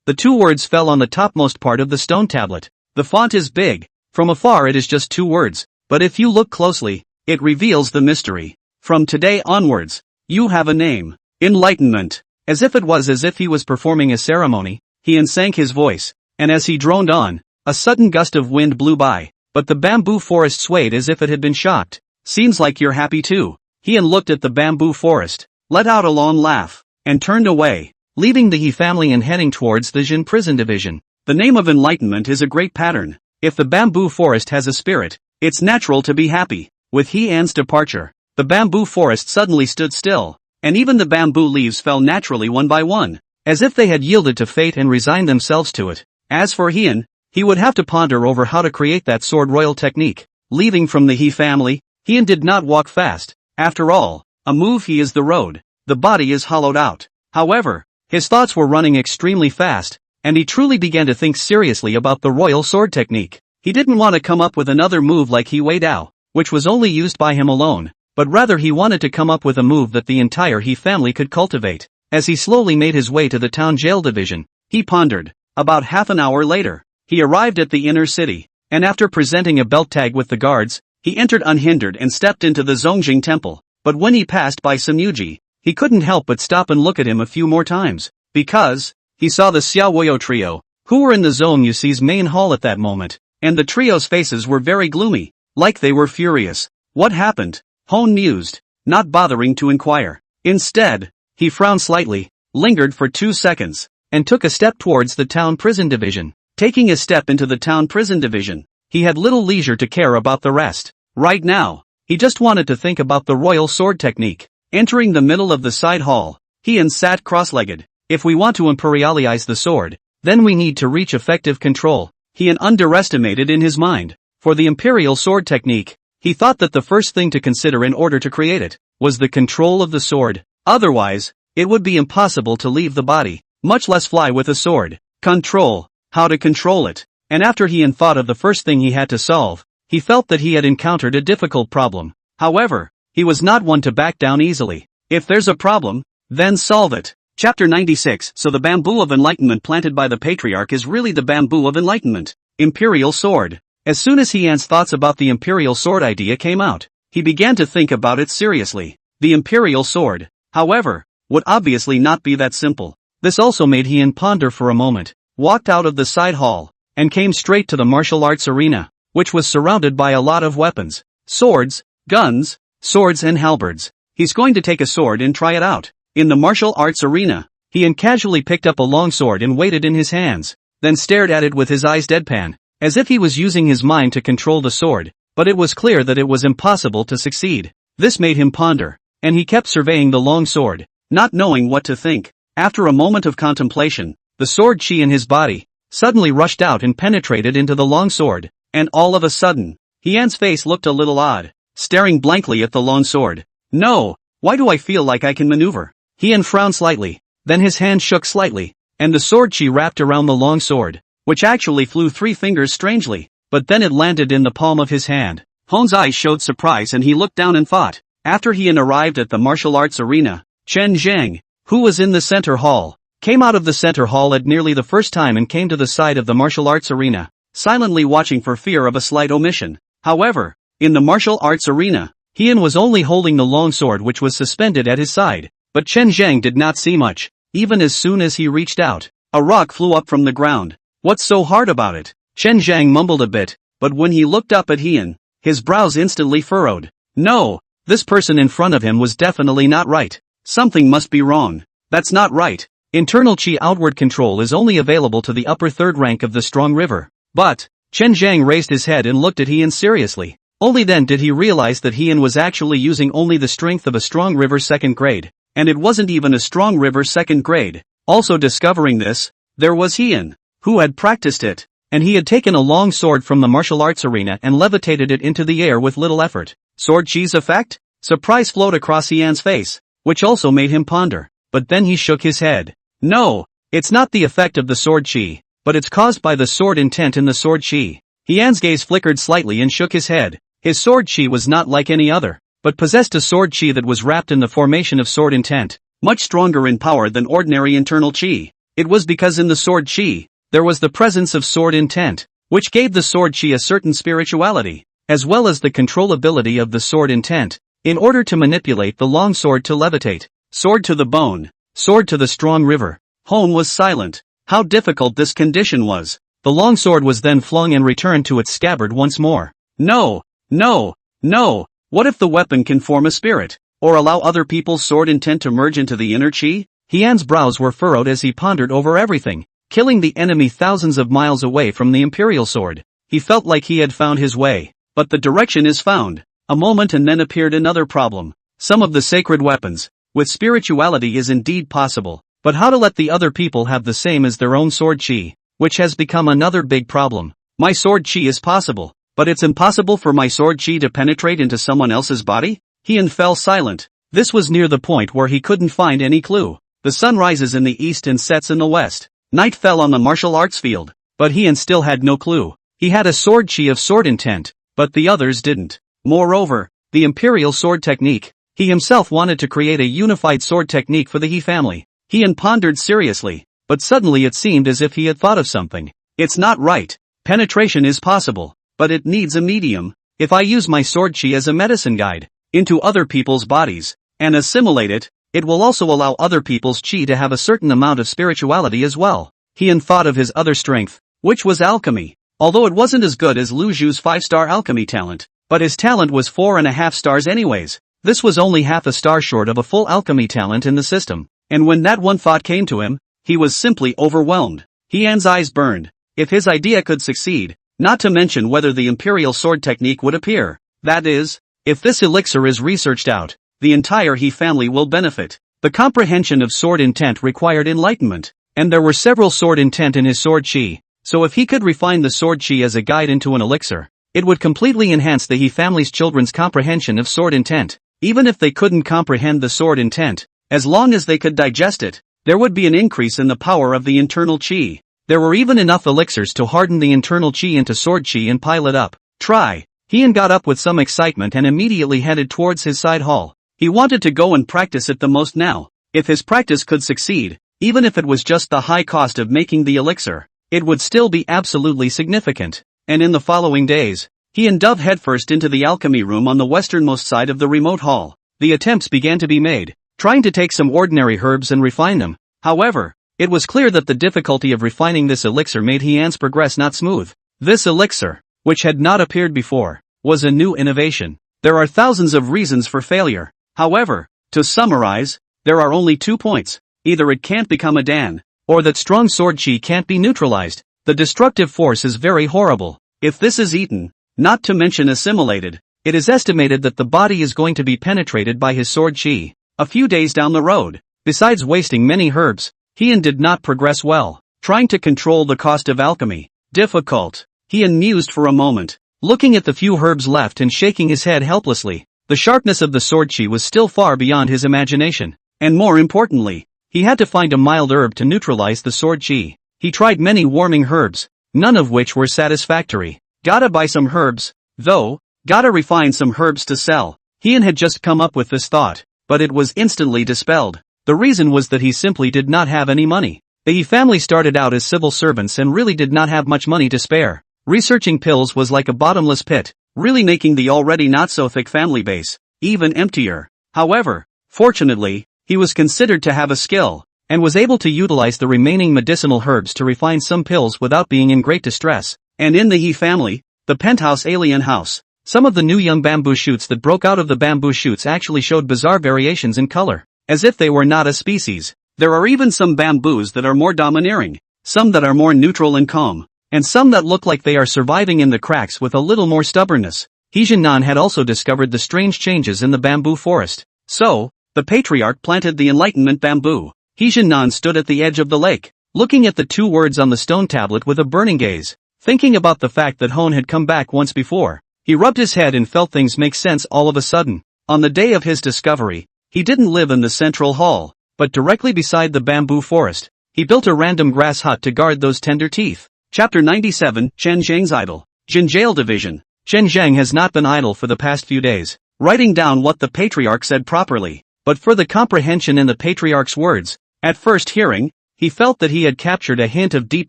The 2 words fell on the topmost part of the stone tablet. The font is big. From afar it is just 2 words, but if you look closely, it reveals the mystery. From today onwards, you have a name. Enlightenment. As if he was performing a ceremony, he sank his voice, and as he droned on, a sudden gust of wind blew by, but the bamboo forest swayed as if it had been shocked. Seems like you're happy too. Heian looked at the bamboo forest, let out a long laugh, and turned away, leaving the He family and heading towards the Jin prison division. The name of enlightenment is a great pattern. If the bamboo forest has a spirit, it's natural to be happy. With Heian's departure, the bamboo forest suddenly stood still, and even the bamboo leaves fell naturally one by one, as if they had yielded to fate and resigned themselves to it. As for Heian, he would have to ponder over how to create that sword royal technique. Leaving from the He family, Heian did not walk fast. After all, a move he is the road. The body is hollowed out. However, his thoughts were running extremely fast, and he truly began to think seriously about the royal sword technique. He didn't want to come up with another move like He Wei Dao, which was only used by him alone, but rather he wanted to come up with a move that the entire He family could cultivate. As he slowly made his way to the town jail division, he pondered. About half an hour later, he arrived at the inner city, and after presenting a belt tag with the guards, he entered unhindered and stepped into the Zongjing temple. But when he passed by Samuji, he couldn't help but stop and look at him a few more times, because he saw the Xiaowoyo trio, who were in the Zone Yuxi's main hall at that moment, and the trio's faces were very gloomy, like they were furious. What happened? Hone mused, not bothering to inquire. Instead, he frowned slightly, lingered for 2 seconds, and took a step towards the town prison division. Taking a step into the town prison division, he had little leisure to care about the rest. Right now, he just wanted to think about the royal sword technique. Entering the middle of the side hall, Heian sat cross-legged. If we want to imperialize the sword, then we need to reach effective control. Heian underestimated in his mind. For the imperial sword technique, he thought that the first thing to consider in order to create it was the control of the sword. Otherwise, it would be impossible to leave the body, much less fly with a sword. Control. How to control it. And after Heian thought of the first thing he had to solve, he felt that he had encountered a difficult problem. However, he was not one to back down easily. If there's a problem, then solve it. Chapter 96. So the bamboo of enlightenment planted by the patriarch is really the bamboo of enlightenment. Imperial sword. As soon as Heian's thoughts about the imperial sword idea came out, he began to think about it seriously. The imperial sword, however, would obviously not be that simple. This also made Heian ponder for a moment, walked out of the side hall, and came straight to the martial arts arena, which was surrounded by a lot of weapons. Swords, guns, swords and halberds. He's going to take a sword and try it out. In the martial arts arena, Heian casually picked up a long sword and weighted in his hands, then stared at it with his eyes deadpan, as if he was using his mind to control the sword, but it was clear that it was impossible to succeed. This made him ponder, and he kept surveying the long sword, not knowing what to think. After a moment of contemplation, the sword chi in his body suddenly rushed out and penetrated into the long sword, and all of a sudden, Heian's face looked a little odd, staring blankly at the long sword. No, why do I feel like I can maneuver? Heian frowned slightly, then his hand shook slightly, and the sword chi wrapped around the long sword, which actually flew 3 fingers strangely, but then it landed in the palm of his hand. Hone's eyes showed surprise and he looked down and thought. After Heian arrived at the martial arts arena, Chen Zhang, who was in the center hall, came out of the center hall at nearly the first time and came to the side of the martial arts arena, silently watching for fear of a slight omission. However, in the martial arts arena, Heian was only holding the long sword which was suspended at his side, but Chen Zhang did not see much. Even as soon as he reached out, A rock flew up from the ground. What's so hard about it? Chen Zhang mumbled a bit, but when he looked up at Heian, his brows instantly furrowed. No, this person in front of him was definitely not right. Something must be wrong. That's not right. Internal Qi outward control is only available to the upper third rank of the strong river. But, Chen Zhang raised his head and looked at Heian seriously. Only then did he realize that Heian was actually using only the strength of a strong river second grade. And it wasn't even a strong river second grade. Also discovering this, there was Heian, who had practiced it, and he had taken a long sword from the martial arts arena and levitated it into the air with little effort. Sword Qi's effect? Surprise flowed across Heian's face, which also made him ponder, but then he shook his head. No, it's not the effect of the sword Qi, but it's caused by the sword intent in the sword Qi. Heian's gaze flickered slightly and shook his head. His sword Qi was not like any other, but possessed a sword Qi that was wrapped in the formation of sword intent, much stronger in power than ordinary internal Qi. It was because in the sword Qi, there was the presence of sword intent, which gave the sword Qi a certain spirituality, as well as the controllability of the sword intent, in order to manipulate the long sword to levitate. Sword to the bone, sword to the strong river. Home was silent. How difficult this condition was. The long sword was then flung and returned to its scabbard once more. No, no, no. What if the weapon can form a spirit, or allow other people's sword intent to merge into the inner Qi? Heian's brows were furrowed as he pondered over everything. Killing the enemy thousands of miles away from the Imperial sword. He felt like he had found his way. But the direction is found. A moment and then appeared another problem. Some of the sacred weapons, with spirituality is indeed possible, but how to let the other people have the same as their own sword Qi, which has become another big problem. My sword Qi is possible, but it's impossible for my sword Qi to penetrate into someone else's body? Heian fell silent. This was near the point where he couldn't find any clue. The sun rises in the east and sets in the west. Night fell on the martial arts field, but Heian still had no clue. He had a sword Qi of sword intent, but the others didn't. Moreover, the imperial sword technique. He himself wanted to create a unified sword technique for the He family. Heian pondered seriously, but suddenly it seemed as if he had thought of something. It's not right. Penetration is possible, but it needs a medium. If I use my sword Qi as a medicine guide into other people's bodies and assimilate it, it will also allow other people's Qi to have a certain amount of spirituality as well. Heian thought of his other strength, which was alchemy. Although it wasn't as good as Lu Zhu's 5-star alchemy talent, but his talent was 4.5 stars anyways. This was only half a star short of a full alchemy talent in the system, and when that one thought came to him, he was simply overwhelmed. Heian's eyes burned. If his idea could succeed, not to mention whether the imperial sword technique would appear. That is, if this elixir is researched out, the entire He family will benefit. The comprehension of sword intent required enlightenment, and there were several sword intent in his sword Qi, so if he could refine the sword Qi as a guide into an elixir, it would completely enhance the He family's children's comprehension of sword intent. Even if they couldn't comprehend the sword intent, as long as they could digest it, there would be an increase in the power of the internal Qi. There were even enough elixirs to harden the internal Qi into sword Qi and pile it up. Try. Heian got up with some excitement and immediately headed towards his side hall. He wanted to go and practice it the most now. If his practice could succeed, even if it was just the high cost of making the elixir, it would still be absolutely significant. And in the following days, Heian dove headfirst into the alchemy room on the westernmost side of the remote hall. The attempts began to be made, trying to take some ordinary herbs and refine them. However, it was clear that the difficulty of refining this elixir made Heian's progress not smooth. This elixir, which had not appeared before, was a new innovation. There are thousands of reasons for failure. However, to summarize, there are only 2 points. Either it can't become a Dan, or that strong sword Qi can't be neutralized. The destructive force is very horrible. If this is eaten, not to mention assimilated, it is estimated that the body is going to be penetrated by his sword Qi. A few days down the road, besides wasting many herbs, Heian did not progress well. Trying to control the cost of alchemy. Difficult. Heian mused for a moment, looking at the few herbs left and shaking his head helplessly. The sharpness of the sword Qi was still far beyond his imagination, and more importantly, he had to find a mild herb to neutralize the sword Qi. He tried many warming herbs, none of which were satisfactory. Gotta buy some herbs, though, gotta refine some herbs to sell. Heian had just come up with this thought, but it was instantly dispelled. The reason was that he simply did not have any money. The He family started out as civil servants and really did not have much money to spare. Researching pills was like a bottomless pit, really making the already not-so-thick family base even emptier. However, fortunately, he was considered to have a skill, and was able to utilize the remaining medicinal herbs to refine some pills without being in great distress. And in the He family, the penthouse alien house, some of the new young bamboo shoots that broke out of the bamboo shoots actually showed bizarre variations in color, as if they were not a species. There are even some bamboos that are more domineering, some that are more neutral and calm, and some that look like they are surviving in the cracks with a little more stubbornness. He Jinnan had also discovered the strange changes in the bamboo forest. So, the patriarch planted the enlightenment bamboo. He Jinnan stood at the edge of the lake, looking at the two words on the stone tablet with a burning gaze, thinking about the fact that Hon had come back once before. He rubbed his head and felt things make sense all of a sudden. On the day of his discovery, he didn't live in the central hall, but directly beside the bamboo forest. He built a random grass hut to guard those tender teeth. Chapter 97, Chen Zheng's Idle. Jin Jail Division. Chen Zheng has not been idle for the past few days, writing down what the patriarch said properly, but for the comprehension in the patriarch's words. At first hearing, he felt that he had captured a hint of deep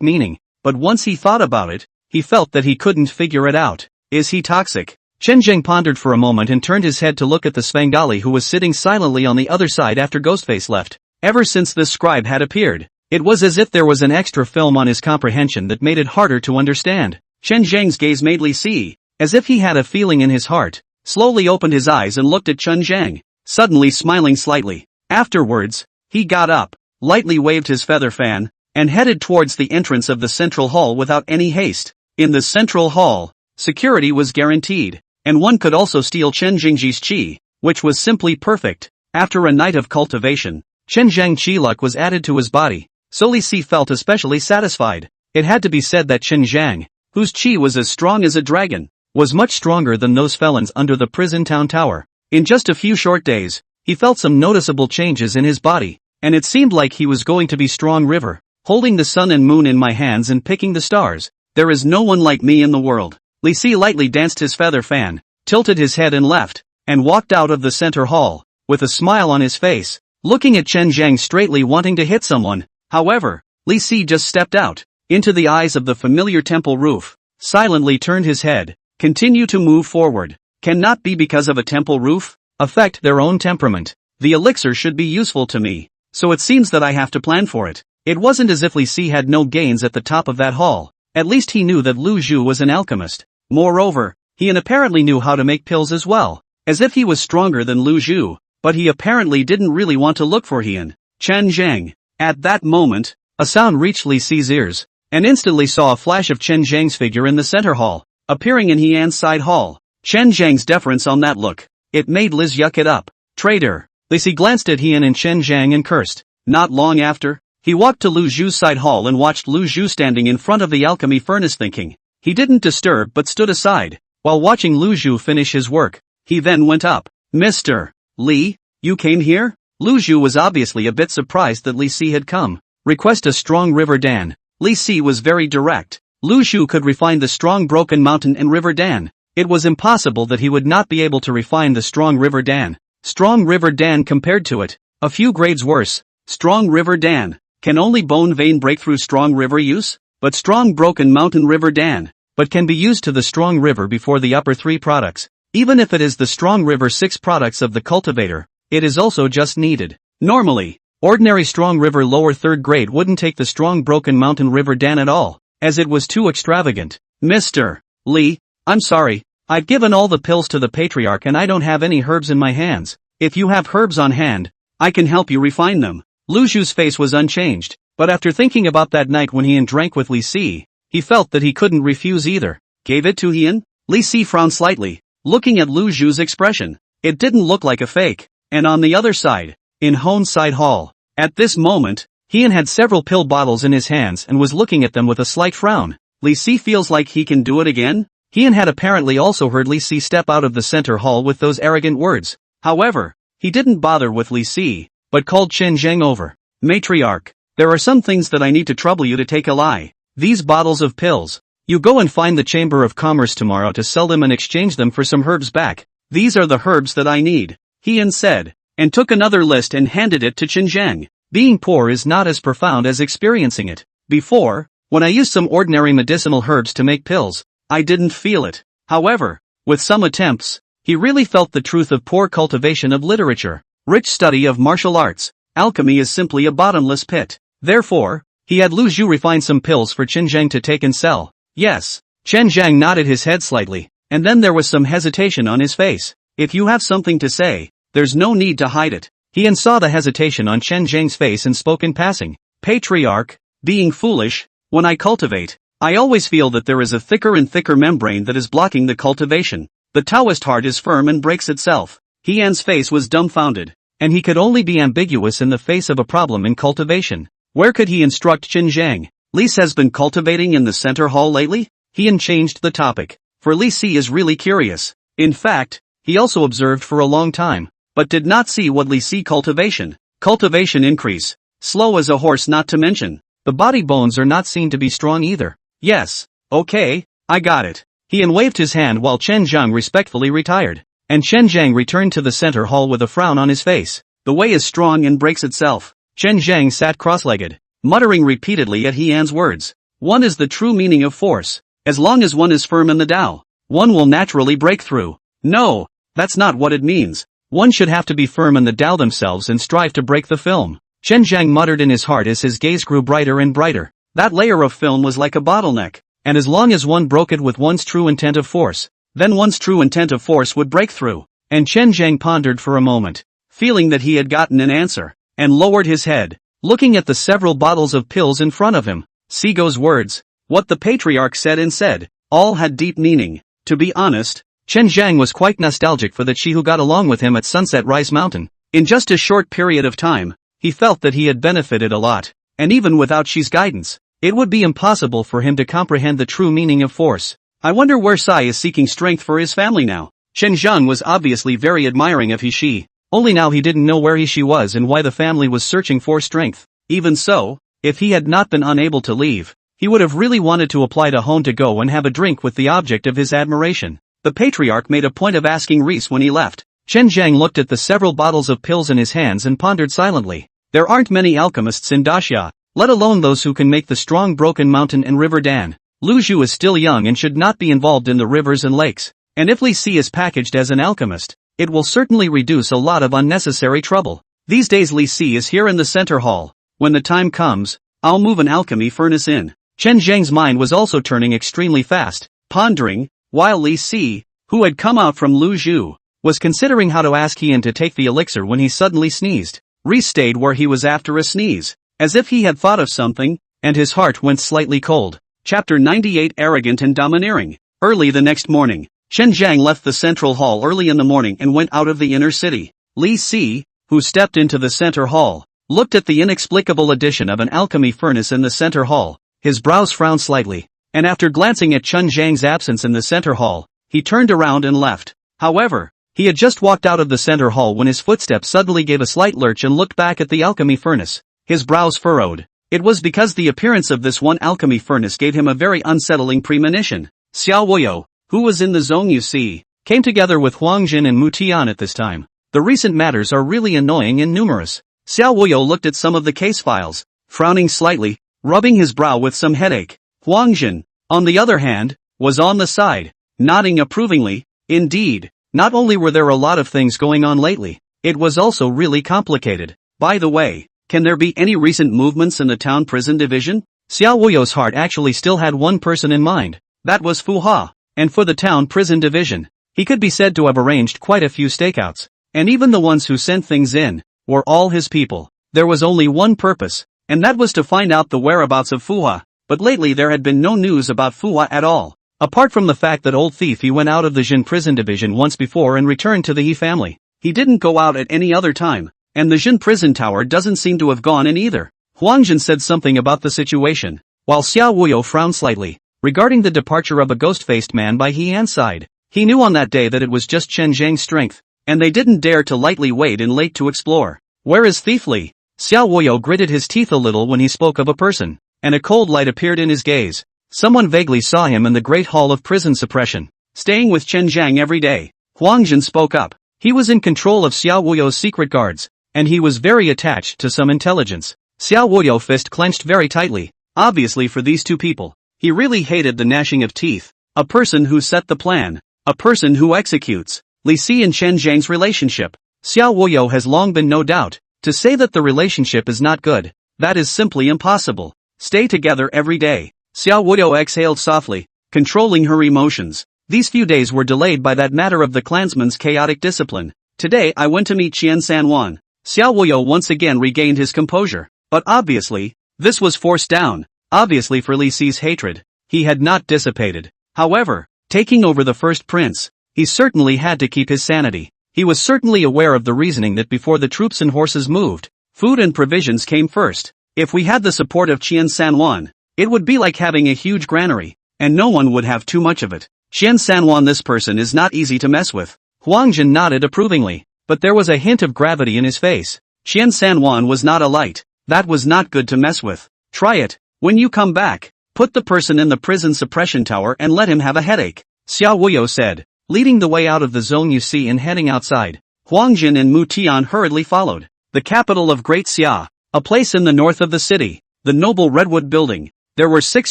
meaning, but once he thought about it, he felt that he couldn't figure it out. Is he toxic? Chen Zheng pondered for a moment and turned his head to look at the Svengali who was sitting silently on the other side after Ghostface left. Ever since this scribe had appeared, it was as if there was an extra film on his comprehension that made it harder to understand. Chen Zheng's gaze made Li Si, as if he had a feeling in his heart, slowly opened his eyes and looked at Chen Zheng, suddenly smiling slightly. Afterwards, he got up, lightly waved his feather fan, and headed towards the entrance of the central hall without any haste. In the central hall, security was guaranteed, and one could also steal Chen Zhengji's qi, which was simply perfect. After a night of cultivation, Chen Zheng qi luck was added to his body, so Li Si felt especially satisfied. It had to be said that Chen Zheng, whose qi was as strong as a dragon, was much stronger than those felons under the prison town tower. In just a few short days, he felt some noticeable changes in his body, and it seemed like he was going to be strong river, holding the sun and moon in my hands and picking the stars. There is no one like me in the world. Li Si lightly danced his feather fan, tilted his head and left, and walked out of the center hall, with a smile on his face, looking at Chen Zheng straightly wanting to hit someone. However, Li Si just stepped out, into the eyes of the familiar temple roof, silently turned his head, continue to move forward. Cannot be because of a temple roof, affect their own temperament. The elixir should be useful to me, so it seems that I have to plan for it. It wasn't as if Li Si had no gains at the top of that hall. At least he knew that Lu Zhu was an alchemist. Moreover, he apparently knew how to make pills as well, as if he was stronger than Lu Zhu, but he apparently didn't really want to look for Chen Zheng. At that moment, a sound reached Li Si's ears, and instantly saw a flash of Chen Zheng's figure in the center hall, appearing in Heian's side hall. Chen Zheng's deference on that look, it made Liz yuck it up. Traitor! Li Si glanced at Heian and Chen Zheng and cursed. Not long after, he walked to Lu Zhu's side hall and watched Lu Zhu standing in front of the alchemy furnace thinking. He didn't disturb but stood aside, while watching Lu Zhu finish his work. He then went up. Mr. Li, you came here? Lu Zhu was obviously a bit surprised that Li Si had come. Request a strong river Dan. Li Si was very direct. Lu Zhu could refine the strong broken mountain and river Dan. It was impossible that he would not be able to refine the strong river Dan. Strong river Dan compared to it, a few grades worse. Strong river Dan. Can only bone vein break through strong river use? But strong broken mountain river Dan. But can be used to the strong river before the upper 3 products. Even if it is the strong river 6 products of the cultivator, it is also just needed. Normally, ordinary strong river lower 3rd grade wouldn't take the strong broken mountain river Dan at all, as it was too extravagant. Mr. Li, I'm sorry, I've given all the pills to the patriarch and I don't have any herbs in my hands. If you have herbs on hand, I can help you refine them. Lu Zhu's face was unchanged, but after thinking about that night when Heian drank with Li Si, he felt that he couldn't refuse either. Gave it to Heian? Li Si frowned slightly, looking at Lu Zhu's expression. It didn't look like a fake. And on the other side, in Hon's side hall, at this moment, Heian had several pill bottles in his hands and was looking at them with a slight frown. Li Si feels like he can do it again? Heian had apparently also heard Li Si step out of the center hall with those arrogant words. However, he didn't bother with Li Si, but called Chen Zheng over. Matriarch, there are some things that I need to trouble you to take a lie. These bottles of pills. You go and find the Chamber of Commerce tomorrow to sell them and exchange them for some herbs back. These are the herbs that I need, Heian said, and took another list and handed it to Chen Zheng. Being poor is not as profound as experiencing it. Before, when I used some ordinary medicinal herbs to make pills, I didn't feel it. However, with some attempts, he really felt the truth of poor cultivation of literature, rich study of martial arts, alchemy is simply a bottomless pit. Therefore, he had Lu Zhu refine some pills for Chen Zhang to take and sell. Yes. Chen Zhang nodded his head slightly, and then there was some hesitation on his face. If you have something to say, there's no need to hide it. He saw the hesitation on Chen Zhang's face and spoke in passing. Patriarch, being foolish, when I cultivate, I always feel that there is a thicker and thicker membrane that is blocking the cultivation. The Taoist heart is firm and breaks itself. He face was dumbfounded, and he could only be ambiguous in the face of a problem in cultivation. Where could he instruct Chen Zhang? Li Si has been cultivating in the center hall lately? He changed the topic, for Li Si is really curious. In fact, he also observed for a long time, but did not see what Li Si cultivation. Cultivation increase. Slow as a horse, not to mention. The body bones are not seen to be strong either. Yes. Okay, I got it. He waved his hand while Chen Zhang respectfully retired. And Chen Zhang returned to the center hall with a frown on his face. The way is strong and breaks itself. Chen Zhang sat cross-legged, muttering repeatedly at He An's words. One is the true meaning of force. As long as one is firm in the Tao, one will naturally break through. No, that's not what it means. One should have to be firm in the Tao themselves and strive to break the film. Chen Zhang muttered in his heart as his gaze grew brighter and brighter. That layer of film was like a bottleneck, and as long as one broke it with one's true intent of force, then one's true intent of force would break through. And Chen Zhang pondered for a moment, feeling that he had gotten an answer, and lowered his head, looking at the several bottles of pills in front of him. Sigo's words, what the patriarch said, all had deep meaning. To be honest, Chen Zhang was quite nostalgic for the Chi who got along with him at Sunset Rise Mountain. In just a short period of time, he felt that he had benefited a lot, and even without Chi's guidance, it would be impossible for him to comprehend the true meaning of force. I wonder where Sai is seeking strength for his family now. Chen Zhang was obviously very admiring of He Shi, only now he didn't know where He Shi was and why the family was searching for strength. Even so, if he had not been unable to leave, he would have really wanted to apply to Hone to go and have a drink with the object of his admiration. The patriarch made a point of asking Reese when he left. Chen Zhang looked at the several bottles of pills in his hands and pondered silently. There aren't many alchemists in Daxia, let alone those who can make the strong Broken Mountain and River Dan. Lu Zhu is still young and should not be involved in the rivers and lakes, and if Li Si is packaged as an alchemist, it will certainly reduce a lot of unnecessary trouble. These days Li Si is here in the center hall. When the time comes, I'll move an alchemy furnace in. Chen Zhang's mind was also turning extremely fast, pondering, while Li Si, who had come out from Lu Zhu, was considering how to ask He An to take the elixir when he suddenly sneezed. Reese stayed where he was after a sneeze, as if he had thought of something, and his heart went slightly cold. Chapter 98 Arrogant and Domineering. Early the next morning, Chen Zhang left the central hall early in the morning and went out of the inner city. Li Si, who stepped into the center hall, looked at the inexplicable addition of an alchemy furnace in the center hall. His brows frowned slightly, and after glancing at Chen Zhang's absence in the center hall, he turned around and left. However, he had just walked out of the center hall when his footsteps suddenly gave a slight lurch and looked back at the alchemy furnace. His brows furrowed. It was because the appearance of this one alchemy furnace gave him a very unsettling premonition. Xiao Woyo, who was in the Zhongyu Sea, came together with Huang Jin and Mu Tian at this time. The recent matters are really annoying and numerous. Xiao Woyo looked at some of the case files, frowning slightly, rubbing his brow with some headache. Huang Jin, on the other hand, was on the side, nodding approvingly. Indeed, not only were there a lot of things going on lately, it was also really complicated. By the way, can there be any recent movements in the town prison division? Xiao Wuyo's heart actually still had one person in mind. That was Fu Ha. And for the town prison division, he could be said to have arranged quite a few stakeouts. And even the ones who sent things in were all his people. There was only one purpose, and that was to find out the whereabouts of Fu Ha. But lately there had been no news about Fu Ha at all. Apart from the fact that old thief He went out of the Jin prison division once before and returned to the He family. He didn't go out at any other time. And the Jin prison tower doesn't seem to have gone in either. Huang Jin said something about the situation, while Xiao Wuyo frowned slightly, regarding the departure of a ghost-faced man by He An's side. He knew on that day that it was just Chen Zhang's strength, and they didn't dare to lightly wade in late to explore. Where is Thief Li? Xiao Wuyo gritted his teeth a little when he spoke of a person, and a cold light appeared in his gaze. Someone vaguely saw him in the Great Hall of Prison Suppression, staying with Chen Zhang every day. Huang Jin spoke up. He was in control of Xiao Wuyo's secret guards, and he was very attached to some intelligence. Xiao Wuyo fist clenched very tightly. Obviously for these two people, he really hated the gnashing of teeth. A person who set the plan, a person who executes. Li Si and Chen Zhang's relationship. Xiao Wuyo has long been no doubt, To say that the relationship is not good, that is simply impossible. Stay together every day. Xiao Wuyo exhaled softly, controlling her emotions. These few days were delayed by that matter of the clansman's chaotic discipline. Today I went to meet Qian Sanwan. Xiao Wuyo once again regained his composure. But obviously, this was forced down. Obviously for Li Si's hatred, he had not dissipated. However, taking over the first prince, he certainly had to keep his sanity. He was certainly aware of the reasoning that before the troops and horses moved, food and provisions came first. If we had the support of Qian Sanwan, it would be like having a huge granary, and no one would have too much of it. Qian Sanwan, this person is not easy to mess with. Huangjin nodded approvingly, but there was a hint of gravity in his face. Qian Sanwan was not a light. That was not good to mess with. Try it. When you come back, put the person in the prison suppression tower and let him have a headache, Xiao Wuyo said, leading the way out of the zone you see and heading outside. Huangjin and Mu Tian hurriedly followed. The capital of Great Xia, a place in the north of the city, the noble Redwood building. There were 6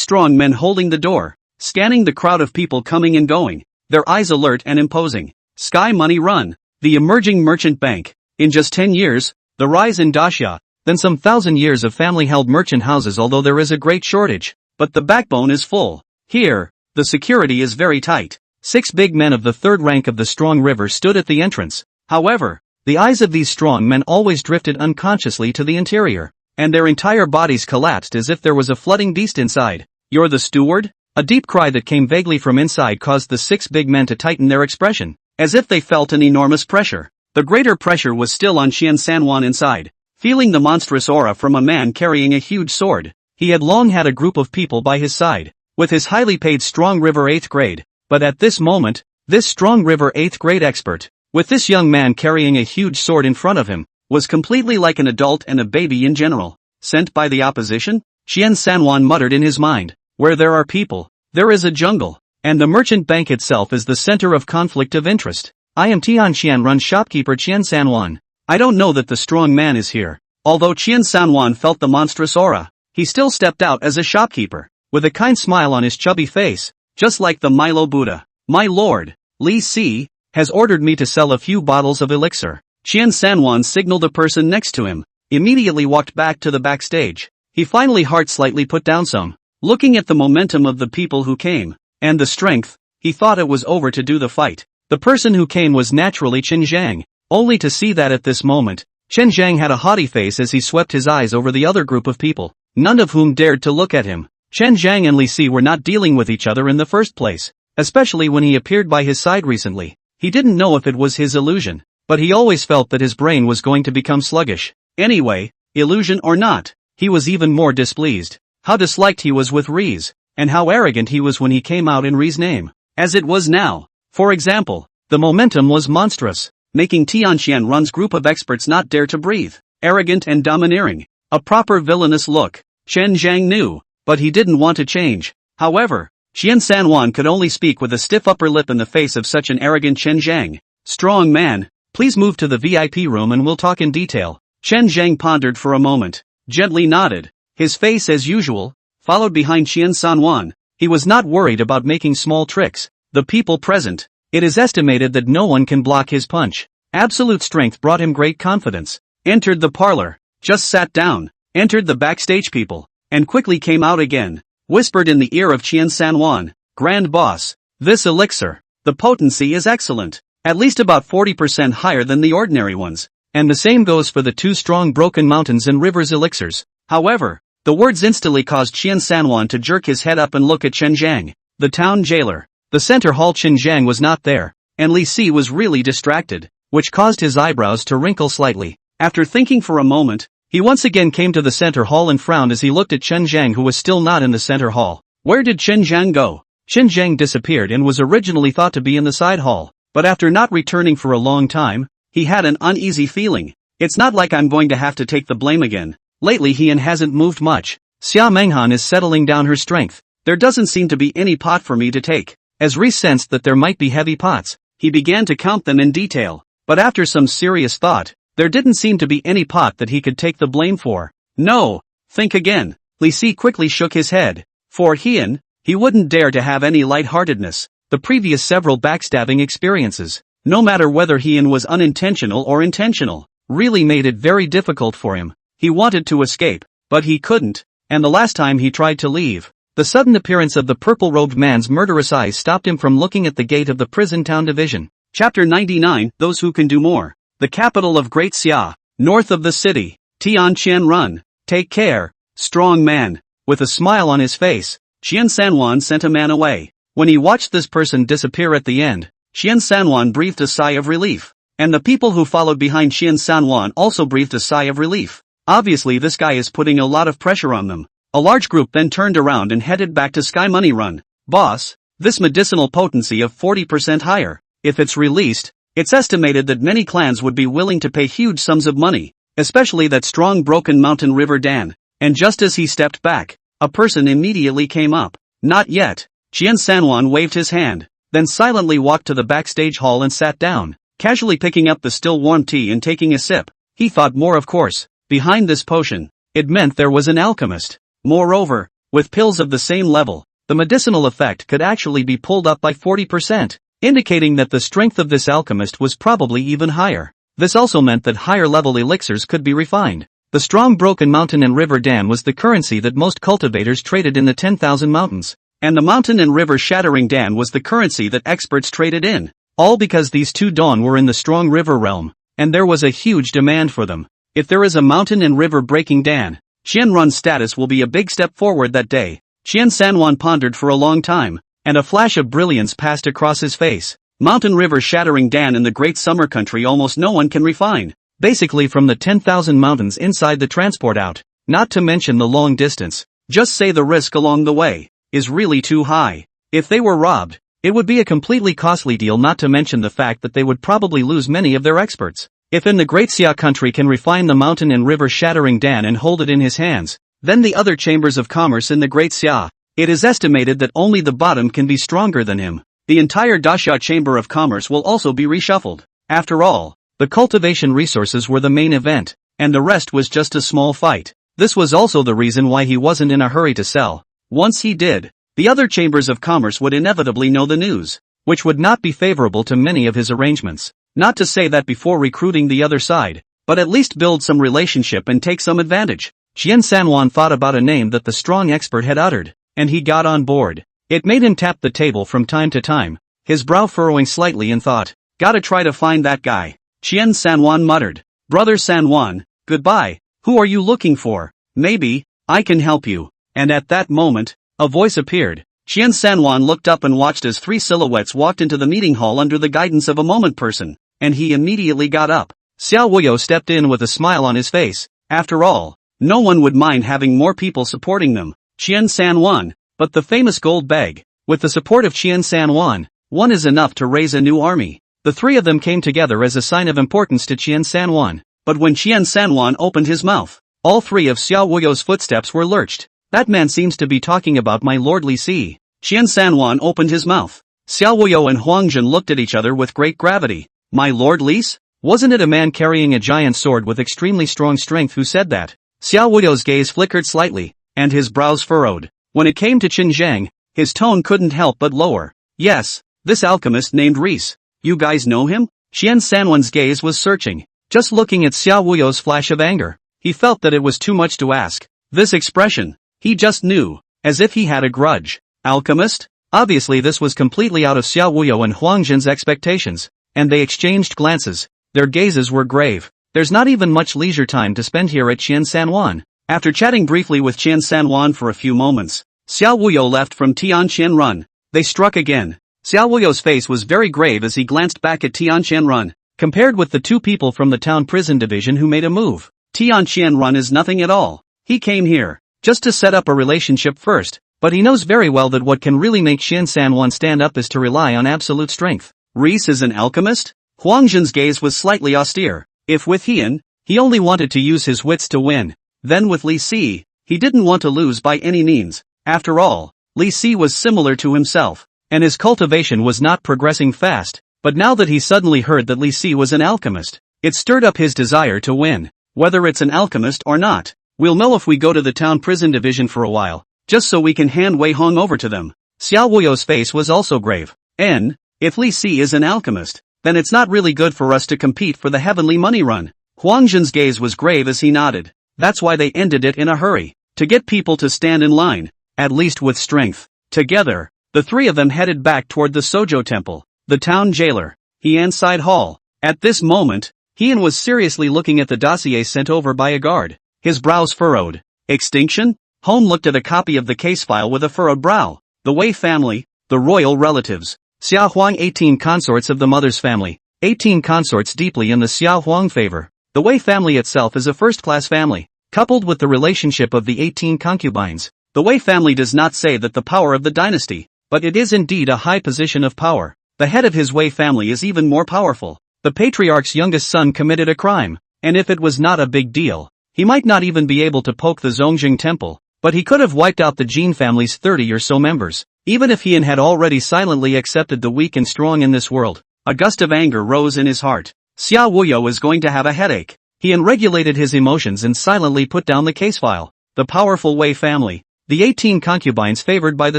strong men holding the door, scanning the crowd of people coming and going, their eyes alert and imposing. Sky Money Run, the emerging merchant bank. In just 10 years, the rise in daxia, then some 1,000 years of family-held merchant houses, although there is a great shortage. But the backbone is full. Here, the security is very tight. 6 big men of the 3rd rank of the Strong River stood at the entrance. However, the eyes of these strong men always drifted unconsciously to the interior, and their entire bodies collapsed as if there was a flooding beast inside. You're the steward? A deep cry that came vaguely from inside caused the 6 big men to tighten their expression, as if they felt an enormous pressure. The greater pressure was still on Qian Sanwan inside. Feeling the monstrous aura from a man carrying a huge sword, he had long had a group of people by his side, with his highly paid Strong River 8th grade, but at this moment, this Strong River 8th grade expert, with this young man carrying a huge sword in front of him, was completely like an adult and a baby in general. Sent by the opposition? Qian Sanwan muttered in his mind, where there are people, there is a jungle, and the merchant bank itself is the center of conflict of interest. I am Tianxian Run shopkeeper Qian Sanwan. I don't know that the strong man is here. Although Qian Sanwan felt the monstrous aura, he still stepped out as a shopkeeper, with a kind smile on his chubby face, just like the Milo Buddha. My lord, Li Si, has ordered me to sell a few bottles of elixir. Qian Sanwan signaled a person next to him, immediately walked back to the backstage. He finally heart slightly put down some. Looking at the momentum of the people who came, and the strength, he thought it was over to do the fight. The person who came was naturally Chen Zhang, only to see that at this moment, Chen Zhang had a haughty face as he swept his eyes over the other group of people, none of whom dared to look at him. Chen Zhang and Li Si were not dealing with each other in the first place, especially when he appeared by his side recently. He didn't know if it was his illusion, but he always felt that his brain was going to become sluggish. Anyway, illusion or not, he was even more displeased. How disliked he was with Rize, and how arrogant he was when he came out in Rize's name. As it was now, for example, the momentum was monstrous, making Tianxian Run's group of experts not dare to breathe. Arrogant and domineering, a proper villainous look. Chen Zhang knew, but he didn't want to change. However, Qian Sanwan could only speak with a stiff upper lip in the face of such an arrogant Chen Zhang. Strong man, please move to the VIP room and we'll talk in detail. Chen Zhang pondered for a moment, gently nodded, his face as usual, followed behind Qian Sanwan. He was not worried about making small tricks. The people present, it is estimated that no one can block his punch. Absolute strength brought him great confidence. Entered the parlor, just sat down, entered the backstage people, and quickly came out again. Whispered in the ear of Qian Sanwan, Grand Boss, this elixir, the potency is excellent, at least about 40% higher than the ordinary ones, and the same goes for the 2 strong Broken Mountains and Rivers elixirs. However, the words instantly caused Qian Sanwan to jerk his head up and look at Chen Zhang, the town jailer. The center hall Chen Zhang was not there, and Li Si was really distracted, which caused his eyebrows to wrinkle slightly. After thinking for a moment, he once again came to the center hall and frowned as he looked at Chen Zhang, who was still not in the center hall. Where did Chen Zhang go? Chen Zhang disappeared and was originally thought to be in the side hall, but after not returning for a long time, he had an uneasy feeling. It's not like I'm going to have to take the blame again. Lately he hasn't moved much. Xia Menghan is settling down her strength. There doesn't seem to be any pot for me to take. As Reese sensed that there might be heavy pots, he began to count them in detail, but after some serious thought, there didn't seem to be any pot that he could take the blame for. No, think again. Li Si quickly shook his head. For he wouldn't dare to have any lightheartedness. The previous several backstabbing experiences, no matter whether was unintentional or intentional, really made it very difficult for him. He wanted to escape, but he couldn't, and the last time he tried to leave, the sudden appearance of the purple-robed man's murderous eyes stopped him from looking at the gate of the prison town division. Chapter 99, Those Who Can Do More. The capital of Great Xia, north of the city, Tianqianrun. Take care, strong man. With a smile on his face, Qian Sanwan sent a man away. When he watched this person disappear at the end, Qian Sanwan breathed a sigh of relief. And the people who followed behind Qian Sanwan also breathed a sigh of relief. Obviously this guy is putting a lot of pressure on them. A large group then turned around and headed back to Sky Money Run. Boss, this medicinal potency of 40% higher. If it's released, it's estimated that many clans would be willing to pay huge sums of money, especially that strong Broken Mountain River Dan. And just as he stepped back, a person immediately came up. Not yet. Qian Sanwan waved his hand, then silently walked to the backstage hall and sat down, casually picking up the still warm tea and taking a sip. He thought more, of course. Behind this potion, it meant there was an alchemist. Moreover, with pills of the same level, the medicinal effect could actually be pulled up by 40%, indicating that the strength of this alchemist was probably even higher. This also meant that higher-level elixirs could be refined. The strong Broken Mountain and River Dan was the currency that most cultivators traded in the 10,000 mountains, and the Mountain and River Shattering Dan was the currency that experts traded in, all because these two Dan were in the strong river realm, and there was a huge demand for them. If there is a Mountain and River Breaking Dan, Qianrun's status will be a big step forward that day. Qian Sanwan pondered for a long time, and a flash of brilliance passed across his face. Mountain River Shattering Dan in the Great Summer Country almost no one can refine. Basically from the 10,000 mountains inside the transport out, not to mention the long distance, just say the risk along the way, is really too high. If they were robbed, it would be a completely costly deal, not to mention the fact that they would probably lose many of their experts. If in the Great Xia country can refine the Mountain and River Shattering Dan and hold it in his hands, then the other chambers of commerce in the Great Xia, it is estimated that only the bottom can be stronger than him. The entire Daxia Chamber of Commerce will also be reshuffled. After all, the cultivation resources were the main event, and the rest was just a small fight. This was also the reason why he wasn't in a hurry to sell. Once he did, the other chambers of commerce would inevitably know the news, which would not be favorable to many of his arrangements. Not to say that before recruiting the other side, but at least build some relationship and take some advantage. Qian Sanwan thought about a name that the strong expert had uttered, and he got on board. It made him tap the table from time to time, his brow furrowing slightly in thought. Gotta try to find that guy. Qian Sanwan muttered. Brother Sanwan, goodbye. Who are you looking for? Maybe I can help you. And at that moment, a voice appeared. Qian Sanwan looked up and watched as three silhouettes walked into the meeting hall under the guidance of a moment person, and he immediately got up. Xiao Wuyo stepped in with a smile on his face. After all, no one would mind having more people supporting them. Qian Sanwan, but the famous gold bag. With the support of Qian Sanwan, one is enough to raise a new army. The three of them came together as a sign of importance to Qian Sanwan. But when Qian Sanwan opened his mouth, all three of Xiao Wuyo's footsteps were lurched. That man seems to be talking about my Lord Li Si. Qian Sanwan opened his mouth. Xiao Wuyo and Huang Jun looked at each other with great gravity. My Lord Li's? Wasn't it a man carrying a giant sword with extremely strong strength who said that? Xiao Wuyo's gaze flickered slightly, and his brows furrowed. When it came to Qin Zhang, his tone couldn't help but lower. Yes, this alchemist named Reese. You guys know him? Qian Sanwan's gaze was searching, just looking at Xiao Wuyo's flash of anger. He felt that it was too much to ask. This expression, he just knew, as if he had a grudge. Alchemist? Obviously this was completely out of Xiao Wuyo and Huang Jun's expectations, and they exchanged glances. Their gazes were grave. There's not even much leisure time to spend here at Qian Sanwan. After chatting briefly with Qian Sanwan for a few moments, Xiao Wuyo left from Tianqianrun. They struck again. Xiao Wuyo's face was very grave as he glanced back at Tianqianrun, compared with the two people from the town prison division who made a move. Tianqianrun is nothing at all. He came here, just to set up a relationship first, but he knows very well that what can really make Qian Sanwan stand up is to rely on absolute strength. Reese is an alchemist? Huang Jun's gaze was slightly austere. If with Heian, he only wanted to use his wits to win, then with Li Si, he didn't want to lose by any means. After all, Li Si was similar to himself, and his cultivation was not progressing fast, but now that he suddenly heard that Li Si was an alchemist, it stirred up his desire to win. Whether it's an alchemist or not, we'll know if we go to the town prison division for a while, just so we can hand Wei Hong over to them. Xiao Wuyo's face was also grave. If Li Si is an alchemist, then it's not really good for us to compete for the heavenly money run. Huang Zhen's gaze was grave as he nodded. That's why they ended it in a hurry. To get people to stand in line, at least with strength. Together, the three of them headed back toward the Sojo temple, the town jailer, Heian's side hall. At this moment, Heian was seriously looking at the dossier sent over by a guard. His brows furrowed. Extinction? Home looked at a copy of the case file with a furrowed brow. The Wei family, the royal relatives. Xiao Huang 18 consorts of the mother's family. 18 consorts deeply in the Xiao Huang favor. The Wei family itself is a first-class family. Coupled with the relationship of the 18 concubines, the Wei family does not say that the power of the dynasty, but it is indeed a high position of power. The head of his Wei family is even more powerful. The patriarch's youngest son committed a crime, and if it was not a big deal, he might not even be able to poke the Zongjing temple, but he could have wiped out the Jin family's 30 or so members. Even if Heian had already silently accepted the weak and strong in this world, a gust of anger rose in his heart. Xiao Wuyo is going to have a headache. Heian regulated his emotions and silently put down the case file. The powerful Wei family, the 18 concubines favored by the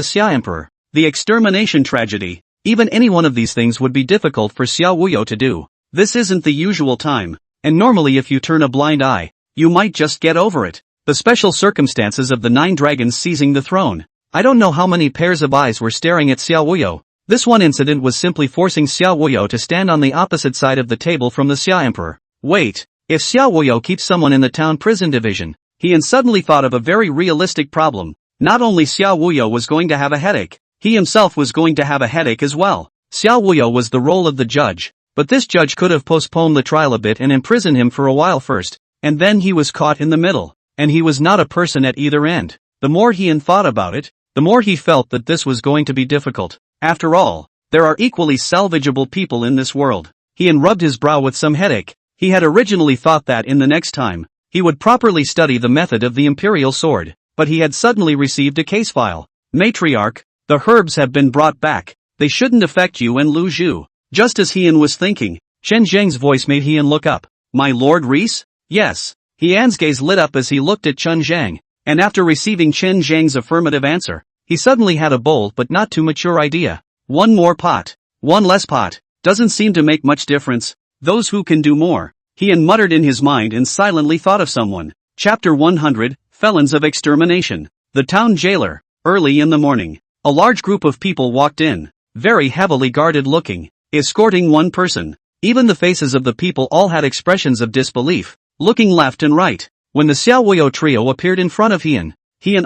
Xia emperor, the extermination tragedy. Even any one of these things would be difficult for Xiao Wuyo to do. This isn't the usual time, and normally if you turn a blind eye, you might just get over it. The special circumstances of the 9 dragons seizing the throne. I don't know how many pairs of eyes were staring at Xiao Wuyo. This one incident was simply forcing Xiao Wuyo to stand on the opposite side of the table from the Xia emperor. Wait, if Xiao Wuyo keeps someone in the town prison division, Heian suddenly thought of a very realistic problem. Not only Xiao Wuyo was going to have a headache, he himself was going to have a headache as well. Xiao Wuyo was the role of the judge, but this judge could have postponed the trial a bit and imprisoned him for a while first, and then he was caught in the middle, and he was not a person at either end. The more Heian thought about it, the more he felt that this was going to be difficult. After all, there are equally salvageable people in this world. Heian rubbed his brow with some headache. He had originally thought that in the next time, he would properly study the method of the imperial sword, but he had suddenly received a case file. Matriarch, the herbs have been brought back. They shouldn't affect you and Lu Zhu. Just as Heian was thinking, Chen Zheng's voice made Heian look up. My Lord Reese? Yes. Heian's gaze lit up as he looked at Chen Zheng, and after receiving Chen Zheng's affirmative answer, he suddenly had a bold but not too mature idea. One more pot. One less pot. Doesn't seem to make much difference. Those who can do more. Heian muttered in his mind and silently thought of someone. Chapter 100, Felons of Extermination. The town jailer. Early in the morning, a large group of people walked in, very heavily guarded looking, escorting one person. Even the faces of the people all had expressions of disbelief, looking left and right. When the Xiao Wuyo trio appeared in front of Heian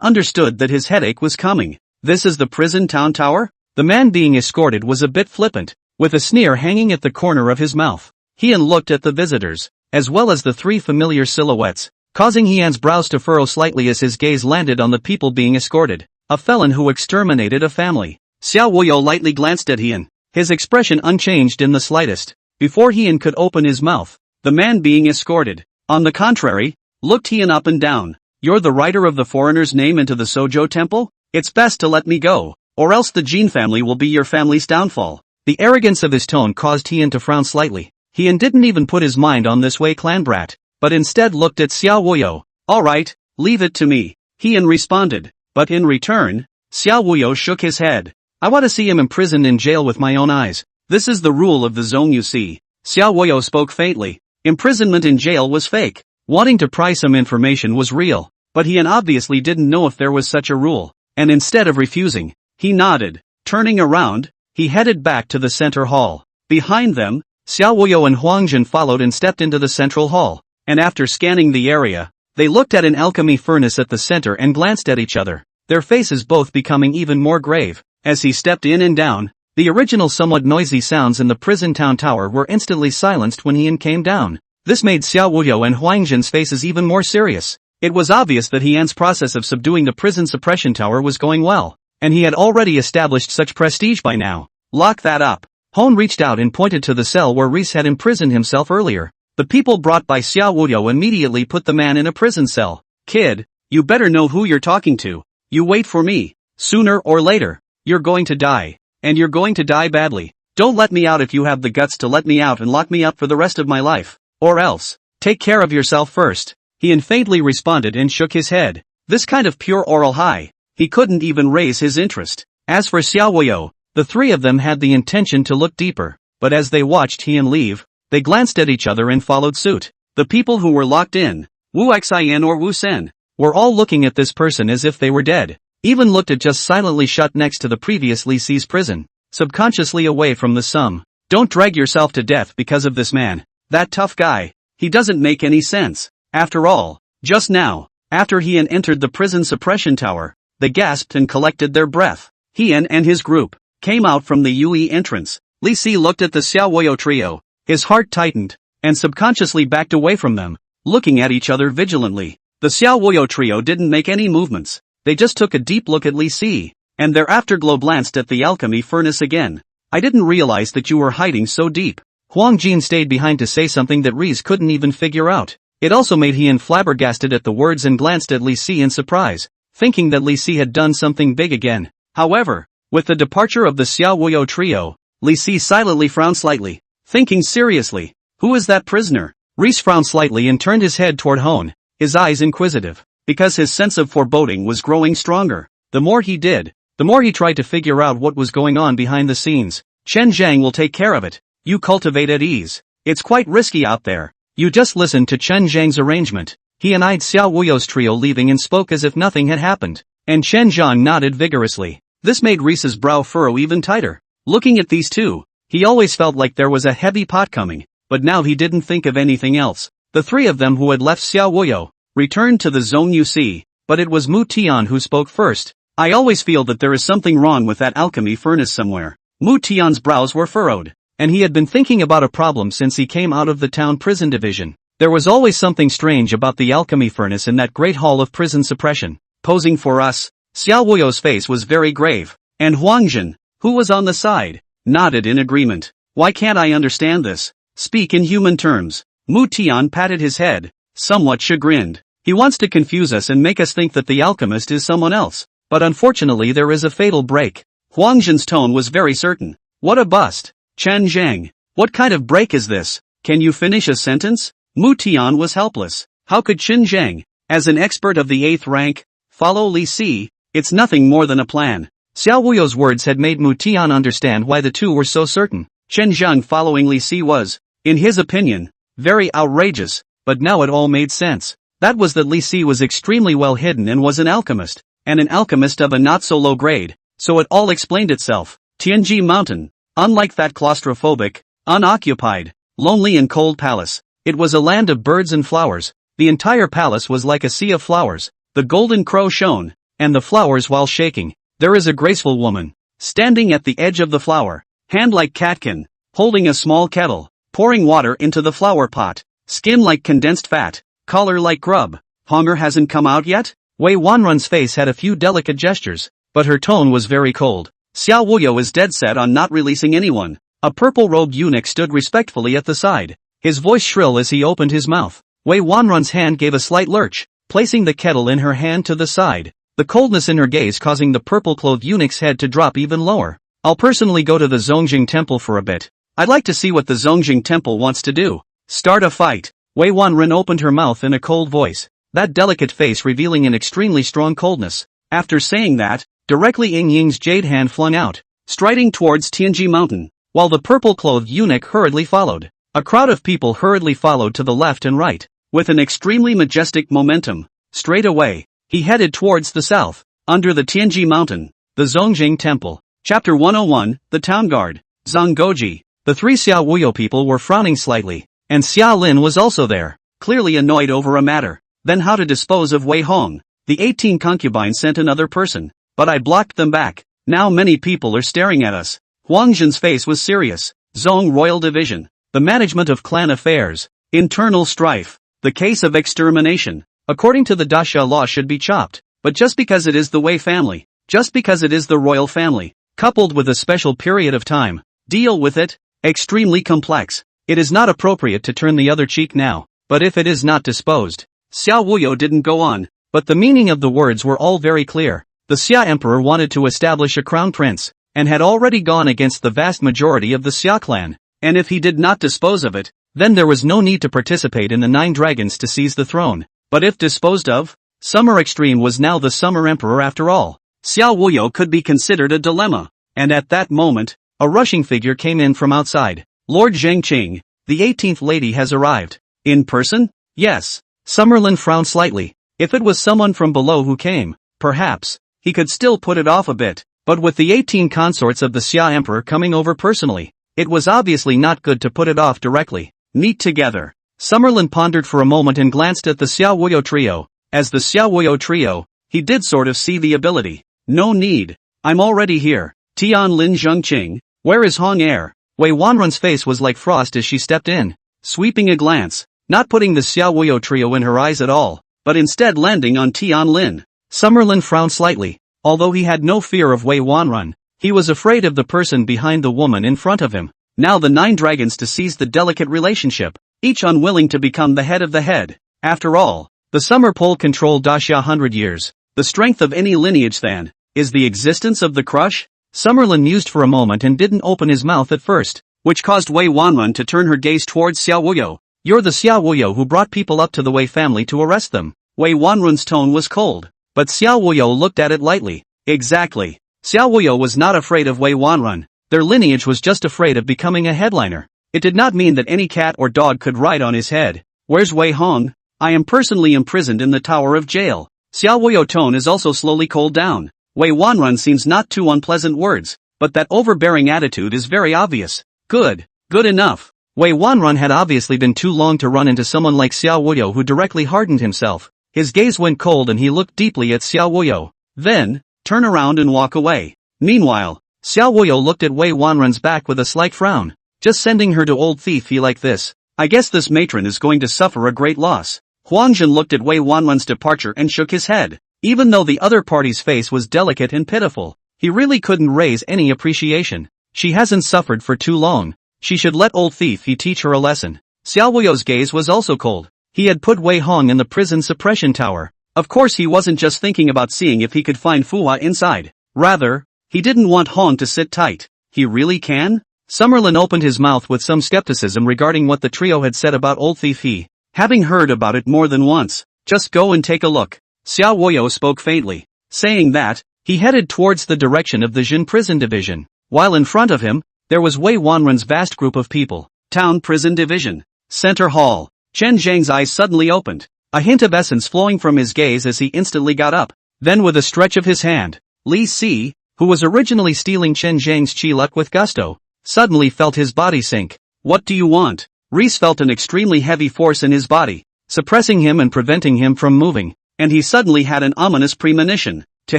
understood that his headache was coming. This is the prison town tower? The man being escorted was a bit flippant, with a sneer hanging at the corner of his mouth. Heian looked at the visitors, as well as the 3 familiar silhouettes, causing Heian's brows to furrow slightly as his gaze landed on the people being escorted. A felon who exterminated a family. Xiao Wuyo lightly glanced at Heian, his expression unchanged in the slightest. Before Heian could open his mouth, the man being escorted, on the contrary, looked Heian up and down. You're the writer of the foreigner's name into the Sojo temple? It's best to let me go, or else the Jin family will be your family's downfall. The arrogance of his tone caused Heian to frown slightly. Heian didn't even put his mind on this Wei clan brat, but instead looked at Xiao Wuyo. Alright, leave it to me, Heian responded, but in return, Xiao Wuyo shook his head. I want to see him imprisoned in jail with my own eyes. This is the rule of the zone, you see. Xiao Wuyo spoke faintly. Imprisonment in jail was fake. Wanting to pry some information was real, but Heian obviously didn't know if there was such a rule, and instead of refusing, he nodded. Turning around, he headed back to the center hall. Behind them, Xiao Wuyo and Huang Zhen followed and stepped into the central hall, and after scanning the area, they looked at an alchemy furnace at the center and glanced at each other, their faces both becoming even more grave. As he stepped in and down, the original somewhat noisy sounds in the prison town tower were instantly silenced when Heian came down. This made Xiao Wuyo and Huang Zhen's faces even more serious. It was obvious that Heian's process of subduing the prison suppression tower was going well, and he had already established such prestige by now. Lock that up. Hone reached out and pointed to the cell where Reese had imprisoned himself earlier. The people brought by Xiao Wuyo immediately put the man in a prison cell. Kid, you better know who you're talking to. You wait for me. Sooner or later, you're going to die. And you're going to die badly. Don't let me out if you have the guts to let me out and lock me up for the rest of my life. Or else, take care of yourself first. Heian faintly responded and shook his head. This kind of pure oral high, he couldn't even raise his interest. As for Xiao Wuyo, the 3 of them had the intention to look deeper, but as they watched Heian leave, they glanced at each other and followed suit. The The people who were locked in, Wu Xian or Wu Sen, were all looking at this person as if they were dead. Even looked at just silently shut next to the previous Li Si's prison, subconsciously away from the sum. Don't drag yourself to death because of this man. That tough guy. He doesn't make any sense. After all, just now, after Hien entered the prison suppression tower, they gasped and collected their breath. Hien and his group came out from the Yue entrance. Li Si looked at the Xiaowoyo trio. His heart tightened, and subconsciously backed away from them, looking at each other vigilantly. The Xiaowoyo trio didn't make any movements. They just took a deep look at Li Si, and their afterglow glanced at the alchemy furnace again. I didn't realize that you were hiding so deep. Huang Jin stayed behind to say something that Reese couldn't even figure out. It also made Hien flabbergasted at the words and glanced at Li Si in surprise, thinking that Li Si had done something big again. However, with the departure of the Xiaowoyo trio, Li Si silently frowned slightly, thinking seriously, who is that prisoner? Reese frowned slightly and turned his head toward Hone, his eyes inquisitive, because his sense of foreboding was growing stronger. The more he did, the more he tried to figure out what was going on behind the scenes. Chen Zhang will take care of it. You cultivate at ease. It's quite risky out there. You just listened to Chen Zhang's arrangement. He and eyed Xiao Wuyo's trio leaving and spoke as if nothing had happened. And Chen Zhang nodded vigorously. This made Reese's brow furrow even tighter. Looking at these two, he always felt like there was a heavy pot coming, but now he didn't think of anything else. The three of them who had left Xiao Wuyo returned to the zone UC, but it was Mu Tian who spoke first. I always feel that there is something wrong with that alchemy furnace somewhere. Mu Tian's brows were furrowed, and he had been thinking about a problem since he came out of the town prison division. There was always something strange about the alchemy furnace in that great hall of prison suppression. Posing for us, Xiao Wuyo's face was very grave, and Huang Jin, who was on the side, nodded in agreement. Why can't I understand this? Speak in human terms. Mu Tian patted his head, somewhat chagrined. He wants to confuse us and make us think that the alchemist is someone else. But unfortunately there is a fatal break. Huang Jin's tone was very certain. What a bust. Chen Zhang. What kind of break is this? Can you finish a sentence? Mu Tian was helpless. How could Chen Zhang, as an expert of the 8th rank, follow Li Si? It's nothing more than a plan. Xiao Wuyo's words had made Mu Tian understand why the two were so certain. Chen Zhang following Li Si was, in his opinion, very outrageous, but now it all made sense. That was that Li Si was extremely well hidden and was an alchemist, and an alchemist of a not-so-low grade, so it all explained itself. Tianji Mountain, unlike that claustrophobic, unoccupied, lonely and cold palace, it was a land of birds and flowers. The entire palace was like a sea of flowers. The golden crow shone, and the flowers while shaking. There is a graceful woman, standing at the edge of the flower, hand like catkin, holding a small kettle, pouring water into the flower pot, skin like condensed fat, color like grub. Hunger hasn't come out yet? Wei Wanrun's face had a few delicate gestures, but her tone was very cold. Xiao Wuyo is dead set on not releasing anyone. A purple-robed eunuch stood respectfully at the side, his voice shrill as he opened his mouth. Wei Wanrun's hand gave a slight lurch, placing the kettle in her hand to the side, the coldness in her gaze causing the purple-clothed eunuch's head to drop even lower. I'll personally go to the Zongjing temple for a bit. I'd like to see what the Zongjing temple wants to do. Start a fight. Wei Wanren opened her mouth in a cold voice, that delicate face revealing an extremely strong coldness. After saying that, directly Ying Ying's jade hand flung out, striding towards Tianji Mountain, while the purple-clothed eunuch hurriedly followed. A crowd of people hurriedly followed to the left and right, with an extremely majestic momentum. Straight away, he headed towards the south, under the Tianji Mountain, the Zongjing Temple. Chapter 101, The Town Guard. Zhanggoji. The three Xiao Wuyo people were frowning slightly, and Xia Lin was also there, clearly annoyed over a matter. Then how to dispose of Wei Hong? The 18 concubines sent another person, but I blocked them back. Now many people are staring at us. Huang Jin's face was serious. Zong Royal Division. The management of clan affairs. Internal strife. The case of extermination. According to the Dasha law should be chopped, but just because it is the Wei family, just because it is the royal family, coupled with a special period of time, deal with it. Extremely complex. It is not appropriate to turn the other cheek now, but if it is not disposed. Xiao Wuyo didn't go on, but the meaning of the words were all very clear. The Xia emperor wanted to establish a crown prince, and had already gone against the vast majority of the Xia clan, and if he did not dispose of it, then there was no need to participate in the 9 dragons to seize the throne. But if disposed of, Summer Extreme was now the Summer Emperor after all. Xiao Wuyo could be considered a dilemma, and at that moment, a rushing figure came in from outside. Lord Zhengqing, the 18th lady has arrived. In person? Yes. Summerlin frowned slightly. If it was someone from below who came, perhaps, he could still put it off a bit, but with the 18 consorts of the Xia Emperor coming over personally, it was obviously not good to put it off directly. Meet together. Summerlin pondered for a moment and glanced at the Xiao Wuyo trio. As the Xiao Wuyo trio, he did sort of see the ability. No need. I'm already here. Tian Lin Zhengqing. Where is Hong Air? Wei Wanrun's face was like frost as she stepped in, sweeping a glance, not putting the Xiao Wuyo trio in her eyes at all, but instead landing on Tian Lin. Summerlin frowned slightly. Although he had no fear of Wei Wanrun, he was afraid of the person behind the woman in front of him. Now the 9 dragons to seize the delicate relationship, each unwilling to become the head of the head. After all, the summer pole controlled Daxia 100 years. The strength of any lineage then, is the existence of the crush? Summerlin mused for a moment and didn't open his mouth at first, which caused Wei Wanrun to turn her gaze towards Xiao Wuyo. You're the Xiao Wuyo who brought people up to the Wei family to arrest them. Wei Wanrun's tone was cold, but Xiao Wuyo looked at it lightly. Exactly. Xiao Wuyo was not afraid of Wei Wanrun. Their lineage was just afraid of becoming a headliner. It did not mean that any cat or dog could ride on his head. Where's Wei Hong? I am personally imprisoned in the tower of jail. Xiao Wuyo tone is also slowly cooled down. Wei Wanrun seems not too unpleasant words, but that overbearing attitude is very obvious. Good enough. Wei Wanrun had obviously been too long to run into someone like Xiao Wuyo who directly hardened himself. His gaze went cold and he looked deeply at Xiao Wuyo. Then, turn around and walk away. Meanwhile, Xiao Wuyo looked at Wei Wanrun's back with a slight frown. Just sending her to old thiefy like this. I guess this matron is going to suffer a great loss. Huangjin looked at Wei Wanrun's departure and shook his head. Even though the other party's face was delicate and pitiful, he really couldn't raise any appreciation. She hasn't suffered for too long. She should let old thiefy teach her a lesson. Xiao Wuyo's gaze was also cold. He had put Wei Hong in the prison suppression tower. Of course he wasn't just thinking about seeing if he could find Fuhua inside. Rather, he didn't want Hong to sit tight. He really can? Summerlin opened his mouth with some skepticism regarding what the trio had said about old thief he. Having heard about it more than once, just go and take a look. Xiao Wuyo spoke faintly. Saying that, he headed towards the direction of the Jin prison division. While in front of him, there was Wei Wanrun's vast group of people. Town prison division. Center hall. Chen Zhang's eyes suddenly opened. A hint of essence flowing from his gaze as he instantly got up. Then with a stretch of his hand, Li Si, who was originally stealing Chen Zhang's chi luck with gusto, suddenly felt his body sink. What do you want? Reese felt an extremely heavy force in his body, suppressing him and preventing him from moving, and he suddenly had an ominous premonition. To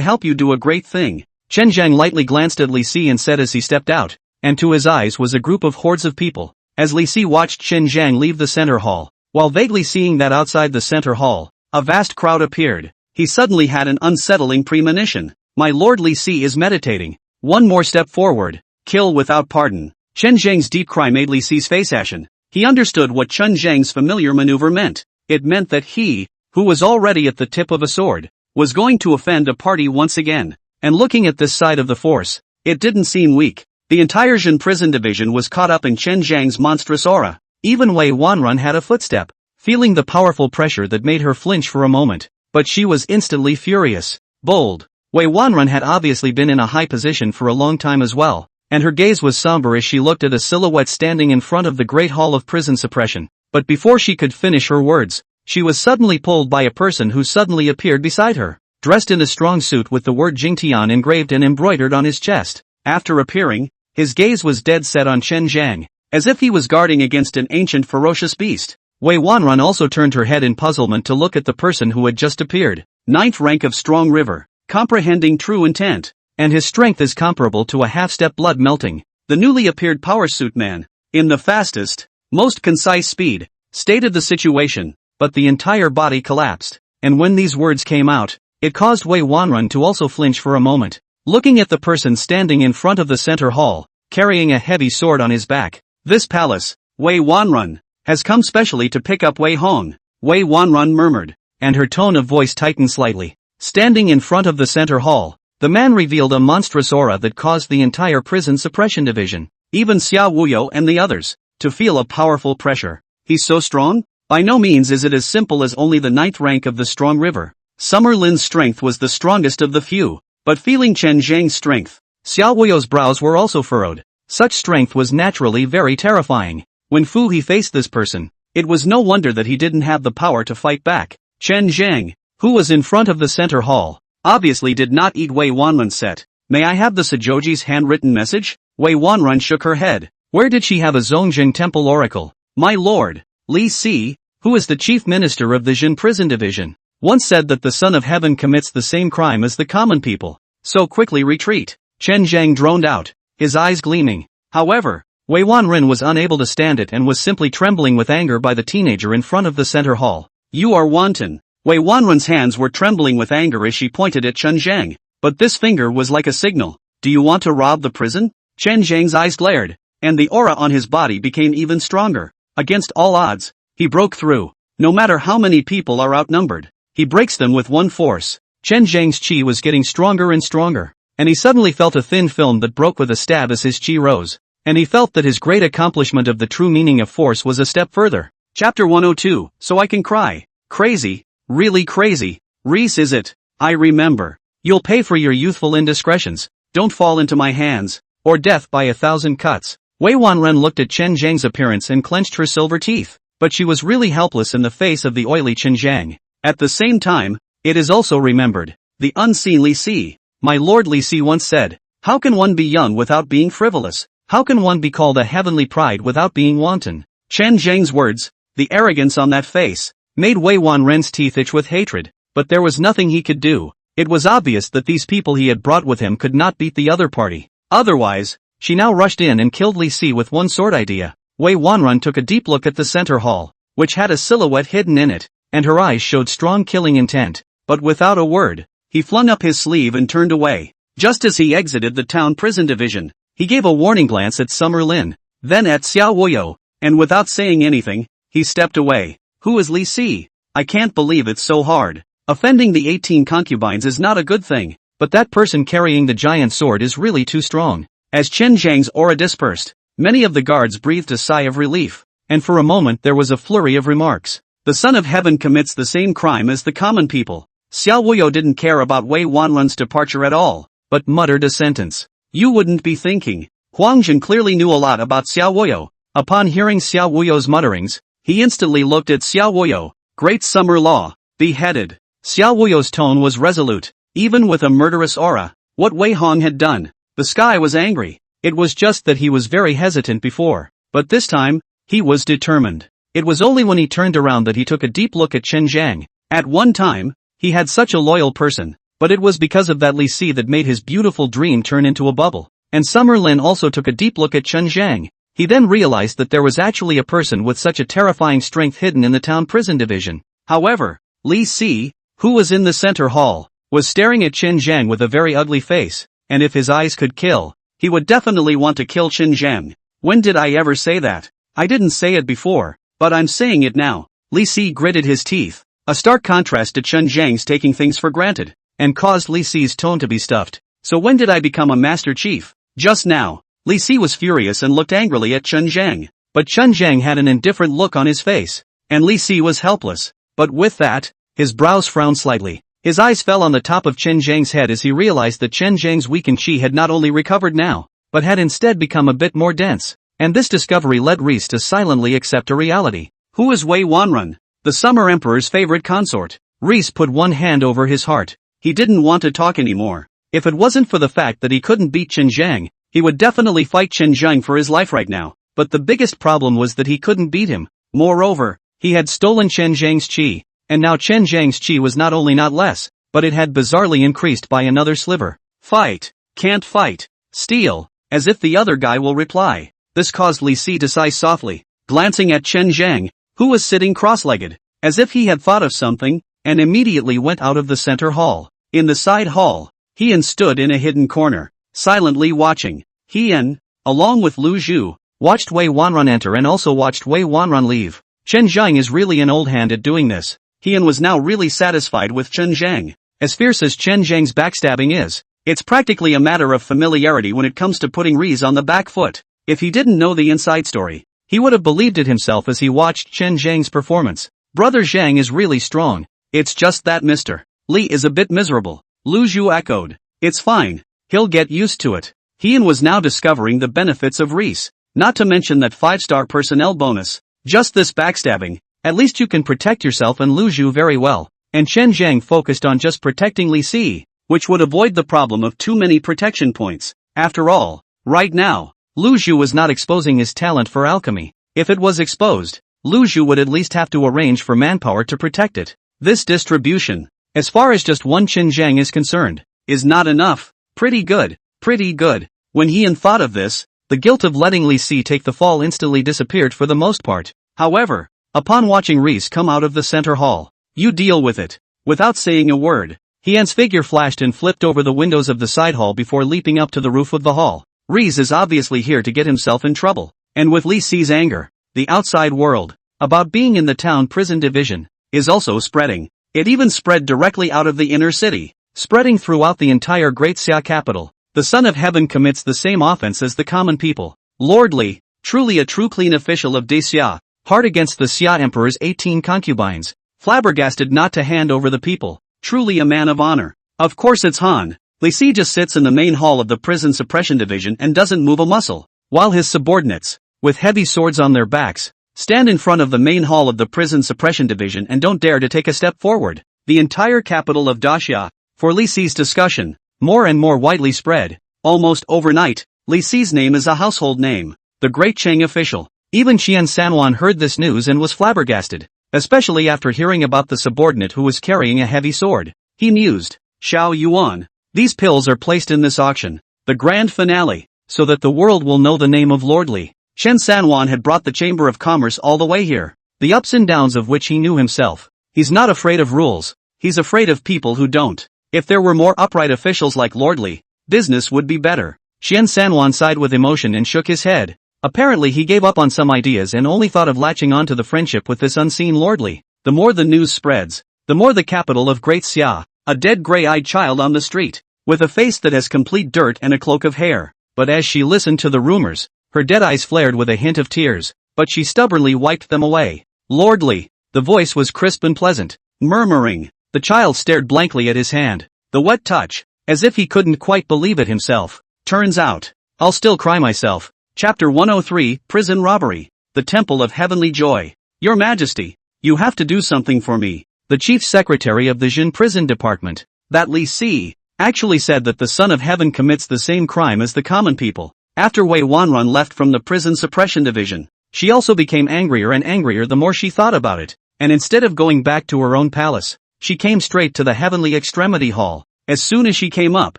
help you do a great thing. Chen Zhang lightly glanced at Li Si and said as he stepped out, and to his eyes was a group of hordes of people. As Li Si watched Chen Zhang leave the center hall, while vaguely seeing that outside the center hall, a vast crowd appeared, he suddenly had an unsettling premonition. My lord Li Si is meditating. One more step forward. Kill without pardon. Chen Zhang's deep cry made Li Si's face ashen. He understood what Chen Zhang's familiar maneuver meant. It meant that he, who was already at the tip of a sword, was going to offend a party once again. And looking at this side of the force, it didn't seem weak. The entire Jin prison division was caught up in Chen Zhang's monstrous aura. Even Wei Wanrun had a footstep, feeling the powerful pressure that made her flinch for a moment. But she was instantly furious. Bold. Wei Wanrun had obviously been in a high position for a long time as well, and her gaze was somber as she looked at a silhouette standing in front of the Great Hall of Prison Suppression. But before she could finish her words, she was suddenly pulled by a person who suddenly appeared beside her, dressed in a strong suit with the word Jingtian engraved and embroidered on his chest. After appearing, his gaze was dead set on Chen Zhang, as if he was guarding against an ancient ferocious beast. Wei Wanrun also turned her head in puzzlement to look at the person who had just appeared. 9th rank of Strong River, comprehending true intent, and his strength is comparable to a half-step blood melting. The newly appeared power suit man, in the fastest, most concise speed, stated the situation, but the entire body collapsed, and when these words came out, it caused Wei Wanrun to also flinch for a moment. Looking at the person standing in front of the center hall, carrying a heavy sword on his back, this palace, Wei Wanrun, has come specially to pick up Wei Hong, Wei Wanrun murmured, and her tone of voice tightened slightly. Standing in front of the center hall, the man revealed a monstrous aura that caused the entire prison suppression division, even Xiao Wuyo and the others, to feel a powerful pressure. He's so strong? By no means is it as simple as only the 9th rank of the Strong River. Summer Lin's strength was the strongest of the few, but feeling Chen Zhang's strength, Xiao Wuyo's brows were also furrowed. Such strength was naturally very terrifying. When Fu He faced this person, It was no wonder that he didn't have the power to fight back. Chen Zhang, who was in front of the center hall, obviously did not eat Wei Wanrun's set. May I have the Sajoji's handwritten message? Wei Wanrun shook her head. Where did she have a Zongjing Temple oracle? My lord, Li Si, who is the chief minister of the Jin prison division, once said that the Son of Heaven commits the same crime as the common people. So quickly retreat. Chen Zhang droned out, his eyes gleaming. However, Wei Wanrun was unable to stand it and was simply trembling with anger by the teenager in front of the center hall. You are wanton. Wei Wanrun's hands were trembling with anger as she pointed at Chen Zhang, but this finger was like a signal. Do you want to rob the prison? Chen Zhang's eyes glared, and the aura on his body became even stronger. Against all odds, he broke through. No matter how many people are outnumbered, he breaks them with one force. Chen Zhang's chi was getting stronger and stronger, and he suddenly felt a thin film that broke with a stab as his chi rose, and he felt that his great accomplishment of the true meaning of force was a step further. Chapter 102, So I Can Cry. Crazy, really crazy. Reese, is it? I remember. You'll pay for your youthful indiscretions. Don't fall into my hands, or death by 1,000 cuts. Wei Wanren looked at Chen Zhang's appearance and clenched her silver teeth, but she was really helpless in the face of the oily Chen Zhang. At the same time, it is also remembered, the unseen Li Si. My lord Li Si once said, how can one be young without being frivolous? How can one be called a heavenly pride without being wanton? Chen Zhang's words, the arrogance on that face, made Wei Wanren's teeth itch with hatred, but there was nothing he could do. It was obvious that these people he had brought with him could not beat the other party. Otherwise, she now rushed in and killed Li Si with one sword idea. Wei Wanren took a deep look at the center hall, which had a silhouette hidden in it, and her eyes showed strong killing intent, but without a word, he flung up his sleeve and turned away. Just as he exited the town prison division, he gave a warning glance at Summer Lin, then at Xiao Wuyo, and without saying anything, he stepped away. Who is Li Si? I can't believe it's so hard. Offending the 18 concubines is not a good thing, but that person carrying the giant sword is really too strong. As Chen Zhang's aura dispersed, many of the guards breathed a sigh of relief, and for a moment there was a flurry of remarks. The Son of Heaven commits the same crime as the common people. Xiao Wuyo didn't care about Wei Wanren's departure at all, but muttered a sentence. You wouldn't be thinking. Huang Jin clearly knew a lot about Xiao Wuyo. Upon hearing Xiao Wuyo's mutterings, he instantly looked at Xiao Wuyo. Great Summer Law, beheaded. Xiao Wuyo's tone was resolute, even with a murderous aura. What Wei Hong had done. The sky was angry. It was just that he was very hesitant before, but this time, he was determined. It was only when he turned around that he took a deep look at Chen Zhang. At one time, he had such a loyal person, but it was because of that Li Si that made his beautiful dream turn into a bubble. And Summer Lin also took a deep look at Chen Zhang. He then realized that there was actually a person with such a terrifying strength hidden in the town prison division. However, Li Si, who was in the center hall, was staring at Chen Zhang with a very ugly face, and if his eyes could kill, he would definitely want to kill Chen Zhang. When did I ever say that? I didn't say it before, but I'm saying it now. Li Si gritted his teeth, a stark contrast to Chen Zhang's taking things for granted, and caused Li Si's tone to be stuffed. So when did I become a Master Chief? Just now. Li Si was furious and looked angrily at Chen Zhang, but Chen Zhang had an indifferent look on his face, and Li Si was helpless. But with that, his brows frowned slightly. His eyes fell on the top of Chen Zhang's head as he realized that Chen Zhang's weakened chi had not only recovered now, but had instead become a bit more dense, and this discovery led Reese to silently accept a reality. Who is Wei Wanren? The Summer Emperor's favorite consort. Reese put one hand over his heart. He didn't want to talk anymore. If it wasn't for the fact that he couldn't beat Chen Zhang, he would definitely fight Chen Zhang for his life right now. But the biggest problem was that he couldn't beat him. Moreover, he had stolen Chen Zhang's chi, and now Chen Zhang's chi was not only not less, but it had bizarrely increased by another sliver. Fight. Can't fight. Steal. As if the other guy will reply. This caused Li Si to sigh softly, glancing at Chen Zhang, who was sitting cross-legged, as if he had thought of something, and immediately went out of the center hall. In the side hall, Heian stood in a hidden corner, silently watching. Heian, along with Lu Zhu, watched Wei Wanren enter and also watched Wei Wanren leave. Chen Zhang is really an old hand at doing this. Heian was now really satisfied with Chen Zhang. As fierce as Chen Zhang's backstabbing is, it's practically a matter of familiarity when it comes to putting Reese on the back foot. If he didn't know the inside story, he would have believed it himself as he watched Chen Zhang's performance. Brother Zhang is really strong. It's just that Mr. Li is a bit miserable. Lu Zhu echoed. It's fine. He'll get used to it. Heian was now discovering the benefits of Reese, not to mention that 5-star personnel bonus. Just this backstabbing. At least you can protect yourself and Lu Zhu very well. And Chen Zhang focused on just protecting Li Si, which would avoid the problem of too many protection points. After all, right now, Lu Zhu was not exposing his talent for alchemy. If it was exposed, Lu Zhu would at least have to arrange for manpower to protect it. This distribution, as far as just one Chen Zhang is concerned, is not enough. Pretty good, pretty good. When Heian thought of this, the guilt of letting Li Si take the fall instantly disappeared for the most part. However, upon watching Reese come out of the center hall, you deal with it. Without saying a word, Heian's figure flashed and flipped over the windows of the side hall before leaping up to the roof of the hall. Reese is obviously here to get himself in trouble. And with Li Si's anger, the outside world, about being in the town prison division, is also spreading. It even spread directly out of the inner city, spreading throughout the entire Great Xia capital. The Son of Heaven commits the same offense as the common people. Lord Li, truly a true clean official of De Xia, hard against the Xia Emperor's 18 concubines, flabbergasted not to hand over the people, truly a man of honor. Of course it's Han. Li Si just sits in the main hall of the prison suppression division and doesn't move a muscle, while his subordinates, with heavy swords on their backs, stand in front of the main hall of the prison suppression division and don't dare to take a step forward. The entire capital of Daxia, for Li Si's discussion, more and more widely spread. Almost overnight, Li Si's name is a household name, the great Cheng official. Even Qian Sanwan heard this news and was flabbergasted, especially after hearing about the subordinate who was carrying a heavy sword. He mused, Xiao Yuan, these pills are placed in this auction, the grand finale, so that the world will know the name of Lord Li. Chen Sanwan had brought the Chamber of Commerce all the way here, the ups and downs of which he knew himself. He's not afraid of rules, he's afraid of people who don't. If there were more upright officials like Lord Li, business would be better. Chen Sanwan sighed with emotion and shook his head. Apparently he gave up on some ideas and only thought of latching on to the friendship with this unseen Lord Li. The more the news spreads, the more the capital of Great Xia, a dead gray-eyed child on the street, with a face that has complete dirt and a cloak of hair. But as she listened to the rumors, her dead eyes flared with a hint of tears, but she stubbornly wiped them away. Lord Li, the voice was crisp and pleasant, murmuring. The child stared blankly at his hand, the wet touch, as if he couldn't quite believe it himself. Turns out, I'll still cry myself. Chapter 103, Prison Robbery. The Temple of Heavenly Joy. Your Majesty, you have to do something for me. The Chief Secretary of the Jin Prison Department, that Li Si, actually said that the Son of Heaven commits the same crime as the common people. After Wei Wanrun left from the Prison Suppression Division, she also became angrier and angrier the more she thought about it, and instead of going back to her own palace, she came straight to the Heavenly Extremity Hall. As soon as she came up,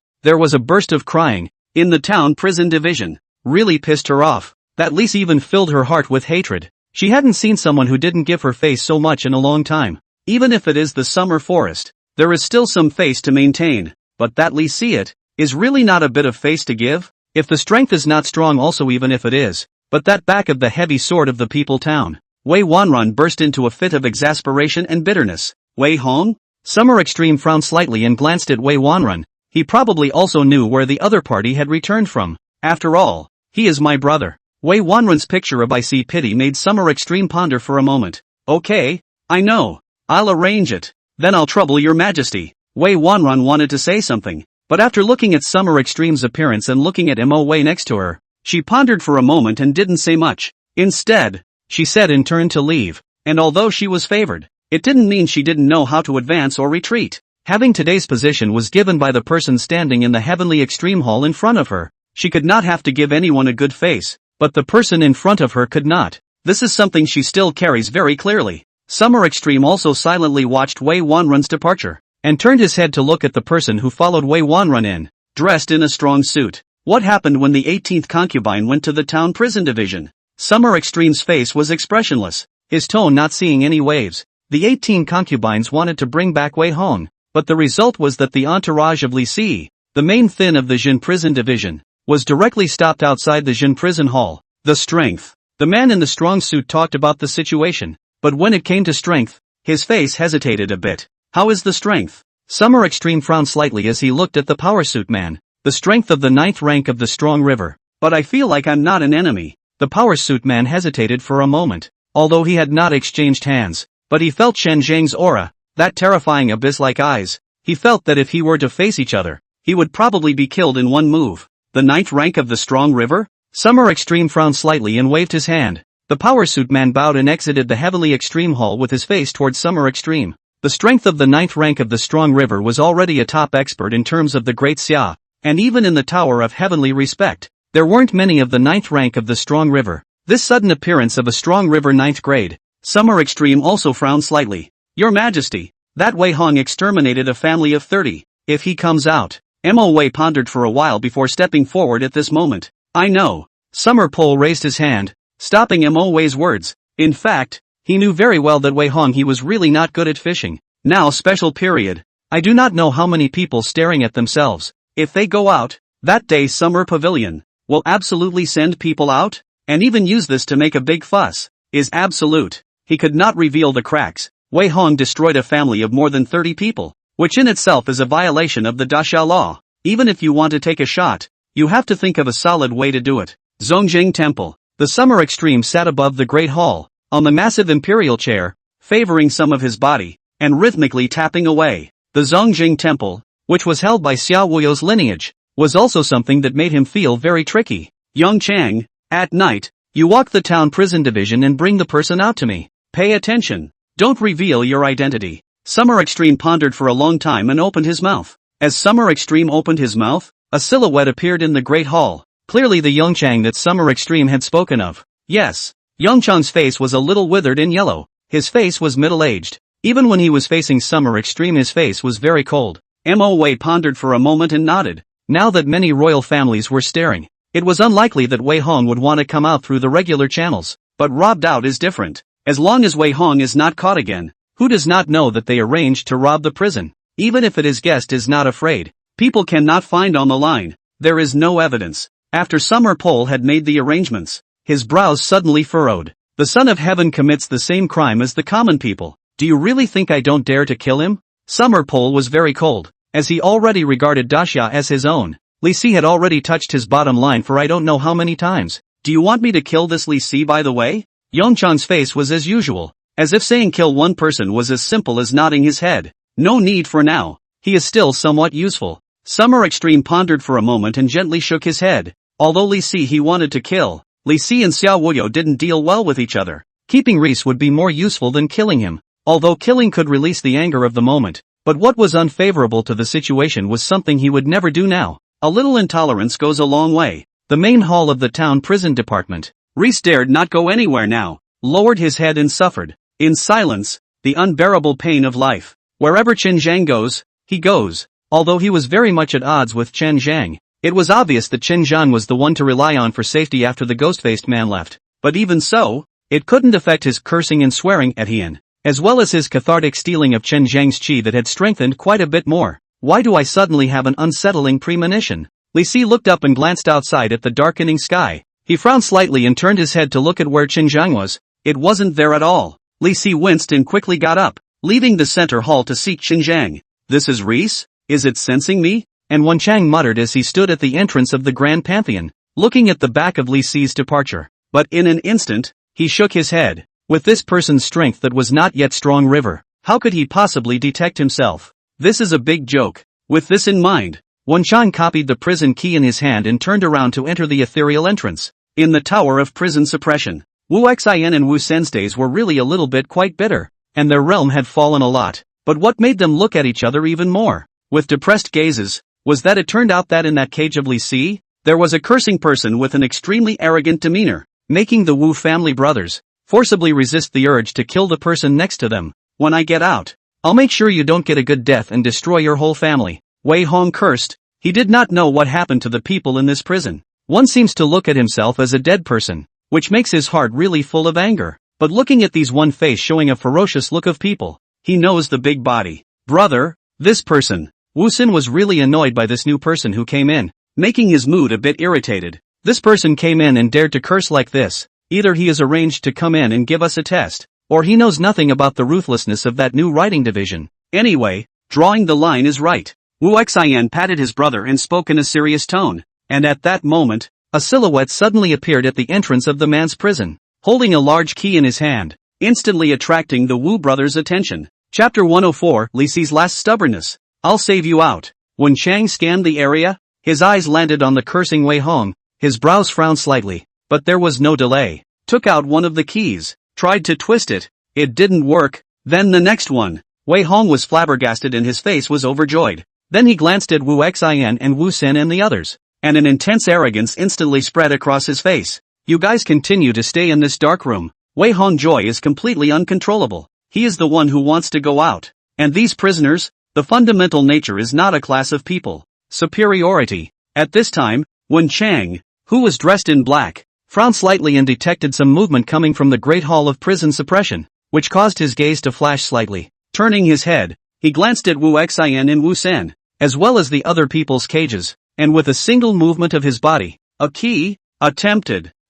there was a burst of crying, in the town prison division. Really pissed her off. That Li Si even filled her heart with hatred. She hadn't seen someone who didn't give her face so much in a long time. Even if it is the summer forest, there is still some face to maintain. But that Li Si it, is really not a bit of face to give? If the strength is not strong also even if it is, but that back of the heavy sword of the people town. Wei Wanrun burst into a fit of exasperation and bitterness. Wei Hong? Summer Extreme frowned slightly and glanced at Wei Wanrun. He probably also knew where the other party had returned from. After all, he is my brother. Wei Wanrun's picture of icy pity made Summer Extreme ponder for a moment. Okay, I know. I'll arrange it. Then I'll trouble your majesty. Wei Wanrun wanted to say something, but after looking at Summer Extreme's appearance and looking at Mo Wei next to her, she pondered for a moment and didn't say much. Instead, she said and turned to leave, and although she was favored, it didn't mean she didn't know how to advance or retreat. Having today's position was given by the person standing in the Heavenly Extreme Hall in front of her. She could not have to give anyone a good face, but the person in front of her could not. This is something she still carries very clearly. Summer Extreme also silently watched Wei Wanrun's departure, and turned his head to look at the person who followed Wei Wanrun in, dressed in a strong suit. What happened when the 18th concubine went to the town prison division? Summer Extreme's face was expressionless, his tone not seeing any waves. The 18 concubines wanted to bring back Wei Hong, but the result was that the entourage of Li Si, the main thin of the Jin prison division, was directly stopped outside the Jin prison hall. The strength. The man in the strong suit talked about the situation, but when it came to strength, his face hesitated a bit. How is the strength? Summer Extreme frowned slightly as he looked at the power suit man. The strength of the 9th rank of the strong river. But I feel like I'm not an enemy. The power suit man hesitated for a moment, although he had not exchanged hands, but he felt Shen Zhang's aura, that terrifying abyss-like eyes. He felt that if he were to face each other, he would probably be killed in one move. The 9th rank of the strong river? Summer Extreme frowned slightly and waved his hand. The power suit man bowed and exited the heavily extreme hall with his face towards Summer Extreme. The strength of the 9th rank of the Strong River was already a top expert in terms of the Great Xia, and even in the Tower of Heavenly Respect, there weren't many of the 9th rank of the Strong River. This sudden appearance of a Strong River 9th grade, Summer Extreme also frowned slightly. Your Majesty, that Wei Hong exterminated a family of 30. If he comes out. Mo Wei pondered for a while before stepping forward at this moment. I know. Summer Pole raised his hand, stopping Mo Wei's words. In fact, he knew very well that Wei Hong he was really not good at fishing. Now special period. I do not know how many people staring at themselves. If they go out, that day Summer Pavilion will absolutely send people out, and even use this to make a big fuss, is absolute. He could not reveal the cracks. Wei Hong destroyed a family of more than 30 people, which in itself is a violation of the Daxia law. Even if you want to take a shot, you have to think of a solid way to do it. Zongjing Temple. The Summer Extreme sat above the Great Hall, on the massive imperial chair, favoring some of his body, and rhythmically tapping away. The Zongjing Temple, which was held by Xia Wuyo's lineage, was also something that made him feel very tricky. Young Chang, at night, you walk the town prison division and bring the person out to me. Pay attention. Don't reveal your identity. Summer Extreme pondered for a long time and opened his mouth. As Summer Extreme opened his mouth, a silhouette appeared in the Great Hall. Clearly the Yongchang that Summer Extreme had spoken of. Yes. Yongchang's face was a little withered and yellow. His face was middle-aged. Even when he was facing Summer Extreme his face was very cold. Mo Wei pondered for a moment and nodded. Now that many royal families were staring, it was unlikely that Wei Hong would want to come out through the regular channels. But robbed out is different. As long as Wei Hong is not caught again, who does not know that they arranged to rob the prison? Even if his guest is not afraid, people cannot find on the line. There is no evidence. After Summer Pole had made the arrangements, his brows suddenly furrowed. The Son of Heaven commits the same crime as the common people. Do you really think I don't dare to kill him? Summer Pole was very cold, as he already regarded Daxia as his own. Li Si had already touched his bottom line for I don't know how many times. Do you want me to kill this Li Si by the way? Yongchang's face was as usual, as if saying kill one person was as simple as nodding his head. No need for now. He is still somewhat useful. Summer Extreme pondered for a moment and gently shook his head. Although Li Si he wanted to kill, Li Si and Xia Wuyo didn't deal well with each other. Keeping Reese would be more useful than killing him, although killing could release the anger of the moment. But what was unfavorable to the situation was something he would never do now. A little intolerance goes a long way. The main hall of the town prison department. Reese dared not go anywhere now, lowered his head and suffered, in silence, the unbearable pain of life. Wherever Chen Zhang goes, he goes. Although he was very much at odds with Chen Zhang, it was obvious that Chen Zhang was the one to rely on for safety after the ghost-faced man left. But even so, it couldn't affect his cursing and swearing at Hien, as well as his cathartic stealing of Chen Zhang's chi that had strengthened quite a bit more. Why do I suddenly have an unsettling premonition? Li Si looked up and glanced outside at the darkening sky. He frowned slightly and turned his head to look at where Chen Zhang was. It wasn't there at all. Li Si winced and quickly got up, leaving the center hall to seek Chen Zhang. This is Reese? Is it sensing me? And Wen Chang muttered as he stood at the entrance of the Grand Pantheon, looking at the back of Li Si's departure. But in an instant, he shook his head. With this person's strength that was not yet Strong River, how could he possibly detect himself? This is a big joke. With this in mind, Wen Chang copied the prison key in his hand and turned around to enter the ethereal entrance. In the Tower of Prison Suppression, Wu Xian and Wu Sen's days were really a little bit quite bitter, and their realm had fallen a lot. But what made them look at each other even more, with depressed gazes, was that it turned out that in that cage of Li Si, there was a cursing person with an extremely arrogant demeanor, making the Wu family brothers forcibly resist the urge to kill the person next to them. When I get out, I'll make sure you don't get a good death and destroy your whole family. Wei Hong cursed. He did not know what happened to the people in this prison. One seems to look at himself as a dead person, which makes his heart really full of anger. But looking at these one face showing a ferocious look of people, he knows the big body. Brother, this person. Wu Sin was really annoyed by this new person who came in, making his mood a bit irritated. This person came in and dared to curse like this. Either he is arranged to come in and give us a test, or he knows nothing about the ruthlessness of that new writing division. Anyway, drawing the line is right. Wu Xian patted his brother and spoke in a serious tone, and at that moment, a silhouette suddenly appeared at the entrance of the man's prison, holding a large key in his hand, instantly attracting the Wu brothers' attention. Chapter 104, Li Si's Last Stubbornness. I'll save you out. When Chang scanned the area, his eyes landed on the cursing Wei Hong. His brows frowned slightly, but there was no delay. took out one of the keys, tried to twist it. It didn't work. Then the next one. Wei Hong was flabbergasted and his face was overjoyed. Then he glanced at Wu Xian and Wu Sen and the others, and an intense arrogance instantly spread across his face. You guys continue to stay in this dark room. Wei Hong joy is completely uncontrollable. He is the one who wants to go out. And these prisoners? The fundamental nature is not a class of people. Superiority. At this time, Wen Chang, who was dressed in black, frowned slightly and detected some movement coming from the Great Hall of Prison Suppression, which caused his gaze to flash slightly. Turning his head, he glanced at Wu Xian and Wu Sen, as well as the other people's cages, and with a single movement of his body, a key,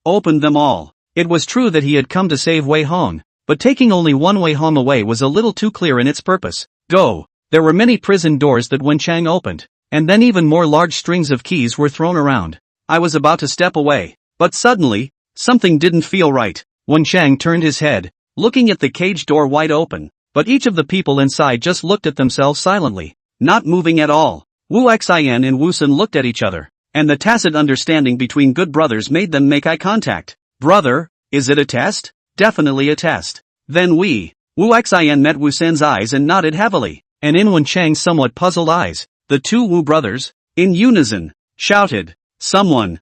opened them all. It was true that he had come to save Wei Hong, but taking only one Wei Hong away was a little too clear in its purpose. Go! There were many prison doors that Wen Chang opened, and then even more large strings of keys were thrown around. I was about to step away, but suddenly, something didn't feel right. Wen Chang turned his head, looking at the cage door wide open, but each of the people inside just looked at themselves silently, not moving at all. Wu Xian and Wu Sen looked at each other, and the tacit understanding between good brothers made them make eye contact. Brother, is it a test? Definitely a test. Then Wu Xian met Wu Sen's eyes and nodded heavily, and in Wen Chang's somewhat puzzled eyes, the two Wu brothers, in unison, shouted, Someone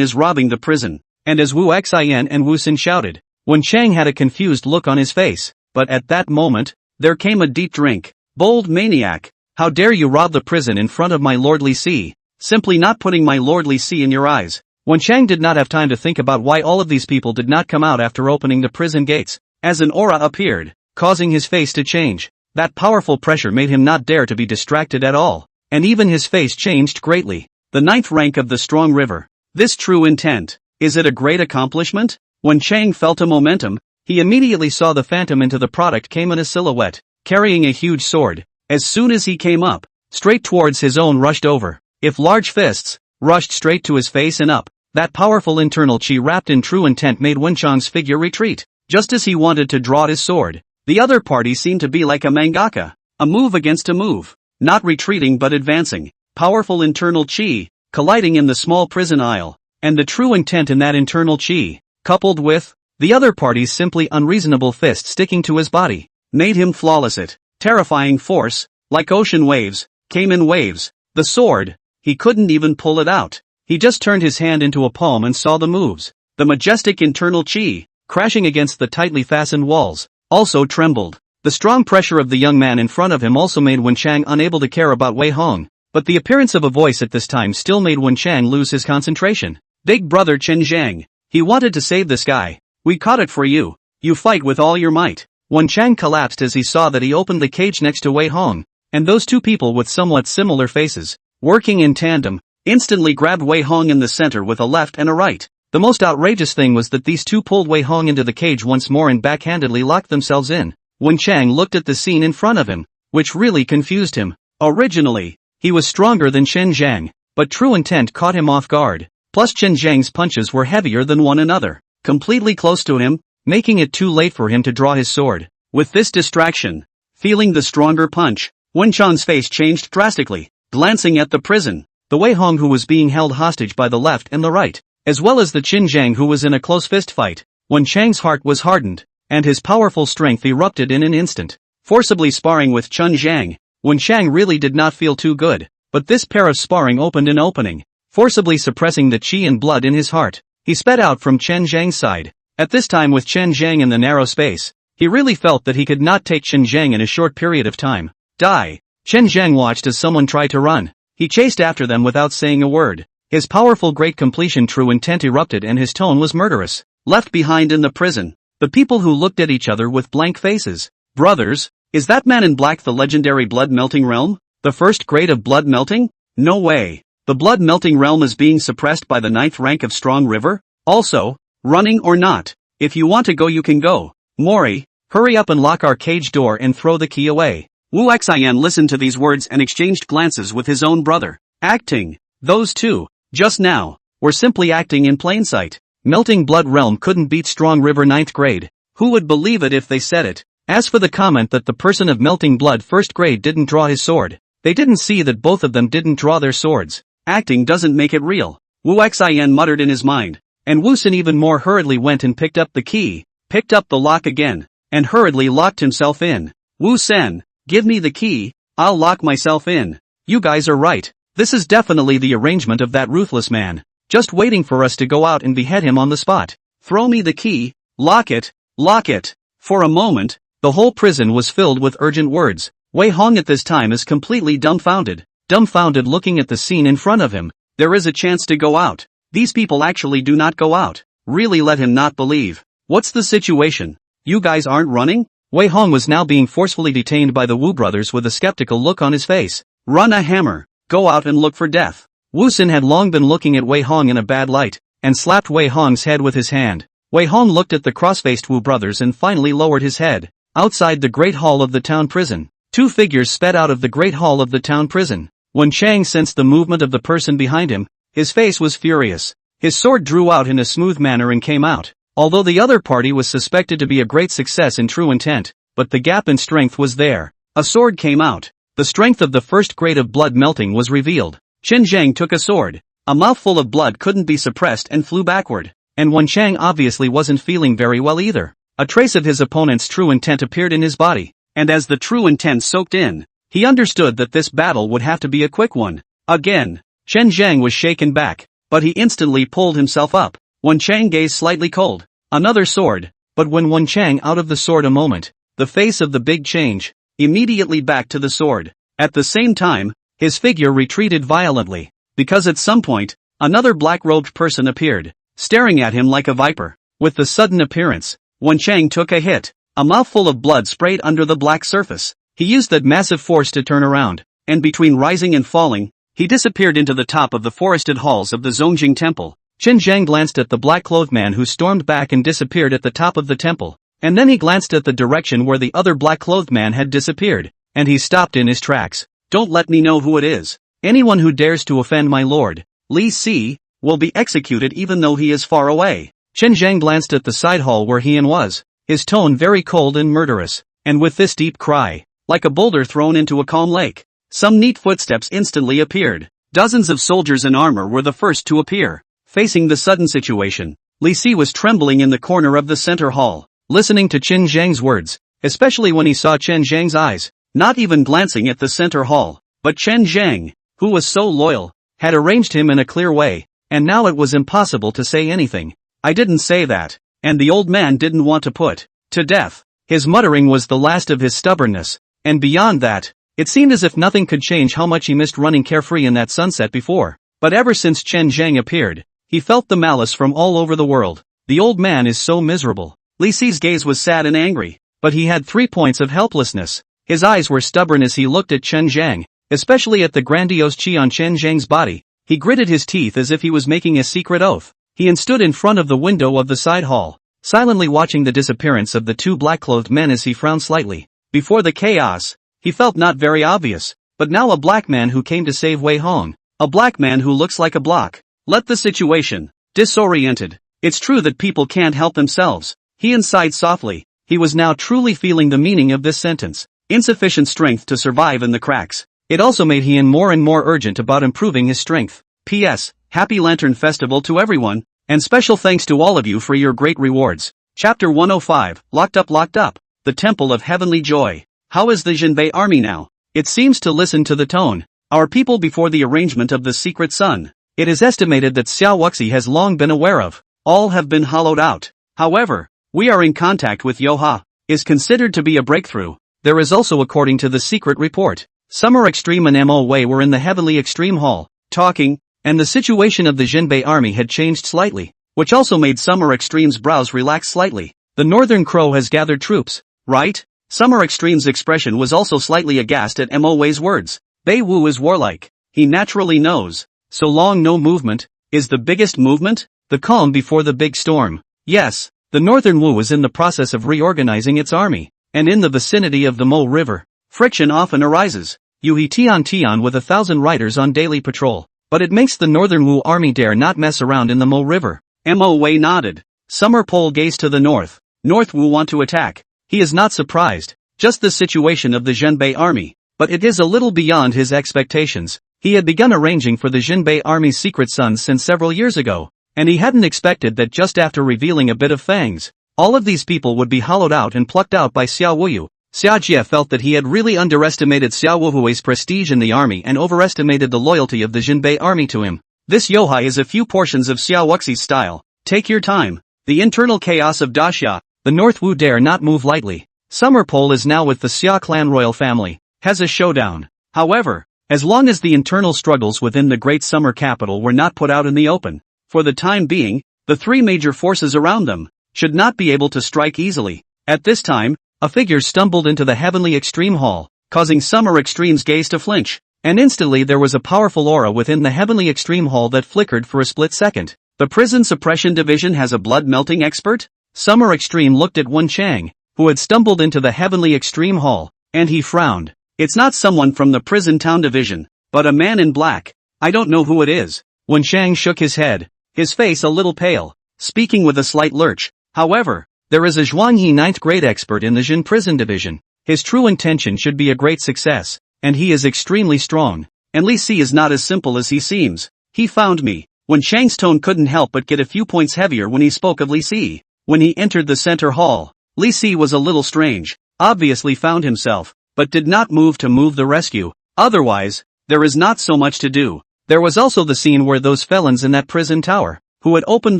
is robbing the prison. And as Wu Xian and Wu Sen shouted, Wen Chang had a confused look on his face, but at that moment, there came a deep drink. Bold maniac, how dare you rob the prison in front of my lordly C? Simply not putting my lordly C in your eyes. Wen Chang did not have time to think about why all of these people did not come out after opening the prison gates, as an aura appeared, causing his face to change. That powerful pressure made him not dare to be distracted at all, and even his face changed greatly. The 9th rank of the Strong River. This true intent. Is it a great accomplishment? When Chang felt a momentum, he immediately saw the phantom into the product came in a silhouette, carrying a huge sword. As soon as he came up, straight towards his own rushed over. If large fists, rushed straight to his face and up. That powerful internal chi wrapped in true intent made Wen Chang's figure retreat, just as he wanted to draw his sword. The other party seemed to be like a mangaka, a move against a move, not retreating but advancing. Powerful internal chi, colliding in the small prison aisle, and the true intent in that internal chi, coupled with the other party's simply unreasonable fist sticking to his body, made him flawless. It, terrifying force, like ocean waves, came in waves. The sword, he couldn't even pull it out. He just turned his hand into a palm and saw the moves. The majestic internal chi, crashing against the tightly fastened walls, also trembled. The strong pressure of the young man in front of him also made Wen Chang unable to care about Wei Hong, but the appearance of a voice at this time still made Wen Chang lose his concentration. Big brother Chen Zhang. He wanted to save this guy. We caught it for you. You fight with all your might. Wen Chang collapsed as he saw that he opened the cage next to Wei Hong, and those two people with somewhat similar faces, working in tandem, instantly grabbed Wei Hong in the center with a left and a right. The most outrageous thing was that these two pulled Wei Hong into the cage once more and backhandedly locked themselves in. Wen Chang looked at the scene in front of him, which really confused him. Originally, he was stronger than Chen Zhang, but true intent caught him off guard. Plus Chen Zhang's punches were heavier than one another, completely close to him, making it too late for him to draw his sword. With this distraction, feeling the stronger punch, Wen Chang's face changed drastically, glancing at the prison. The Wei Hong who was being held hostage by the left and the right, as well as the Chen Zhang who was in a close fist fight. Wen Chang's heart was hardened, and his powerful strength erupted in an instant. Forcibly sparring with Chen Zhang, Wen Chang really did not feel too good, but this pair of sparring opened an opening, forcibly suppressing the chi and blood in his heart. He sped out from Chen Zhang's side. At this time with Chen Zhang in the narrow space, he really felt that he could not take Chen Zhang in a short period of time. Die! Chen Zhang watched as someone tried to run. He chased after them without saying a word. His powerful great completion true intent erupted and his tone was murderous. Left behind in the prison, the people who looked at each other with blank faces. Brothers, is that man in black the legendary blood melting realm? The first grade of blood melting? No way. The blood melting realm is being suppressed by the 9th rank of Strong River? Also, running or not, if you want to go you can go. Mori, hurry up and lock our cage door and throw the key away. Wu Xian listened to these words and exchanged glances with his own brother. Acting. Those two, just now, were simply acting in plain sight. Melting Blood Realm couldn't beat Strong River 9th grade. Who would believe it if they said it? As for the comment that the person of Melting Blood 1st grade didn't draw his sword, they didn't see that both of them didn't draw their swords. Acting doesn't make it real. Wu Xian muttered in his mind. and Woosin even more hurriedly went and picked up the key, picked up the lock again, and hurriedly locked himself in. Woo-sen, give me the key, I'll lock myself in. You guys are right, this is definitely the arrangement of that ruthless man, just waiting for us to go out and behead him on the spot. Throw me the key, lock it, lock it. For a moment, the whole prison was filled with urgent words. Wei Hong at this time is completely dumbfounded looking at the scene in front of him. There is a chance to go out. These people actually do not go out. Really let him not believe. What's the situation? You guys aren't running? Wei Hong was now being forcefully detained by the Wu brothers with a skeptical look on his face. Run a hammer. Go out and look for death. Woosin had long been looking at Wei Hong in a bad light, and slapped Wei Hong's head with his hand. Wei Hong looked at the cross-faced Wu brothers and finally lowered his head. Outside the great hall of the town prison, two figures sped out of the great hall of the town prison. When Chang sensed the movement of the person behind him, his face was furious. His sword drew out in a smooth manner and came out. Although the other party was suspected to be a great success in true intent, but the gap in strength was there. A sword came out. The strength of the first grade of blood melting was revealed. Chen Zhang took a sword. A mouthful of blood couldn't be suppressed and flew backward. And Wen Chang obviously wasn't feeling very well either. A trace of his opponent's true intent appeared in his body, and as the true intent soaked in, he understood that this battle would have to be a quick one. Again, Chen Zhang was shaken back, but he instantly pulled himself up. Wen Chang gazed slightly cold. Another sword, but when Wen Chang out of the sword a moment, the face of the big change, immediately back to the sword. At the same time, his figure retreated violently, because at some point, another black-robed person appeared, staring at him like a viper. With the sudden appearance, Wen Chang took a hit. A mouthful of blood sprayed under the black surface. He used that massive force to turn around, and between rising and falling, he disappeared into the top of the forested halls of the Zongjing Temple. Chen Zhang glanced at the black-clothed man who stormed back and disappeared at the top of the temple, and then he glanced at the direction where the other black-clothed man had disappeared, and he stopped in his tracks. Don't let me know who it is. Anyone who dares to offend my lord, Li Si, will be executed even though he is far away. Chen Zhang glanced at the side hall where Hien was, his tone very cold and murderous, and with this deep cry, like a boulder thrown into a calm lake, some neat footsteps instantly appeared. Dozens of soldiers in armor were the first to appear. Facing the sudden situation, Li Si was trembling in the corner of the center hall, listening to Chen Zhang's words, especially when he saw Chen Zhang's eyes, not even glancing at the center hall. But Chen Zhang, who was so loyal, had arranged him in a clear way, and now it was impossible to say anything. I didn't say that, and the old man didn't want to put to death. His muttering was the last of his stubbornness, and beyond that, it seemed as if nothing could change how much he missed running carefree in that sunset before. But ever since Chen Zhang appeared, he felt the malice from all over the world. The old man is so miserable. Li Si's gaze was sad and angry, but he had 3 points of helplessness. His eyes were stubborn as he looked at Chen Zhang, especially at the grandiose chi on Chen Zhang's body. He gritted his teeth as if he was making a secret oath. He stood in front of the window of the side hall, silently watching the disappearance of the two black-clothed men as he frowned slightly. Before the chaos, he felt not very obvious, but now a black man who came to save Wei Hong. A black man who looks like a block. Let the situation. Disoriented. It's true that people can't help themselves. He sighed softly. He was now truly feeling the meaning of this sentence. Insufficient strength to survive in the cracks. It also made Hien more and more urgent about improving his strength. P.S. Happy Lantern Festival to everyone, and special thanks to all of you for your great rewards. Chapter 105, Locked Up, the Temple of Heavenly Joy. How is the Jinbei army now? It seems to listen to the tone. Our people before the arrangement of the Secret Sun. It is estimated that Xiao Wuxi has long been aware of. All have been hollowed out. However, we are in contact with Yoha. Is considered to be a breakthrough. There is also according to the secret report. Summer Extreme and Mo Wei were in the Heavenly Extreme Hall, talking, and the situation of the Jinbei army had changed slightly, which also made Summer Extreme's brows relax slightly. The Northern Crow has gathered troops, right? Summer Extreme's expression was also slightly aghast at Mo Wei's words. Bei Wu is warlike. He naturally knows. So long no movement, is the biggest movement? The calm before the big storm. Yes, the Northern Wu is in the process of reorganizing its army, and in the vicinity of the Mo River, friction often arises. Yuhi Tian with 1,000 riders on daily patrol, but it makes the Northern Wu army dare not mess around in the Mo River. Mo Wei nodded. Summer Pole gazed to the north. North Wu want to attack. He is not surprised, just the situation of the Jinbei army, but it is a little beyond his expectations. He had begun arranging for the Jinbei army's secret sons since several years ago, And he hadn't expected that just after revealing a bit of fangs, all of these people would be hollowed out and plucked out by Xiao Wuyu. Xia Jie felt that he had really underestimated Xiao Wuhui's prestige in the army and overestimated the loyalty of the Jinbei army to him. This yohai is a few portions of Xiao Wuxi's style. Take your time. The internal chaos of Daxia, the North Wu dare not move lightly. Summer Pole is now with the Xia clan royal family, has a showdown. However, as long as the internal struggles within the great summer capital were not put out in the open, for the time being, the three major forces around them should not be able to strike easily. At this time, a figure stumbled into the heavenly extreme hall, causing Summer Extreme's gaze to flinch, and instantly there was a powerful aura within the heavenly extreme hall that flickered for a split second. The prison suppression division has a blood-melting expert? Summer Extreme looked at Wen Chang, who had stumbled into the heavenly extreme hall, and he frowned. It's not someone from the prison town division, but a man in black. I don't know who it is. Wen Chang shook his head, his face a little pale, speaking with a slight lurch. However, there is a Zhuangyi 9th grade expert in the Jin prison division. His true intention should be a great success, and he is extremely strong. And Li Si is not as simple as he seems. He found me. Wen Chang's tone couldn't help but get a few points heavier when he spoke of Li Si. When he entered the center hall, Li Si was a little strange, obviously found himself, but did not move to move the rescue. Otherwise, there is not so much to do. There was also the scene where those felons in that prison tower, who had opened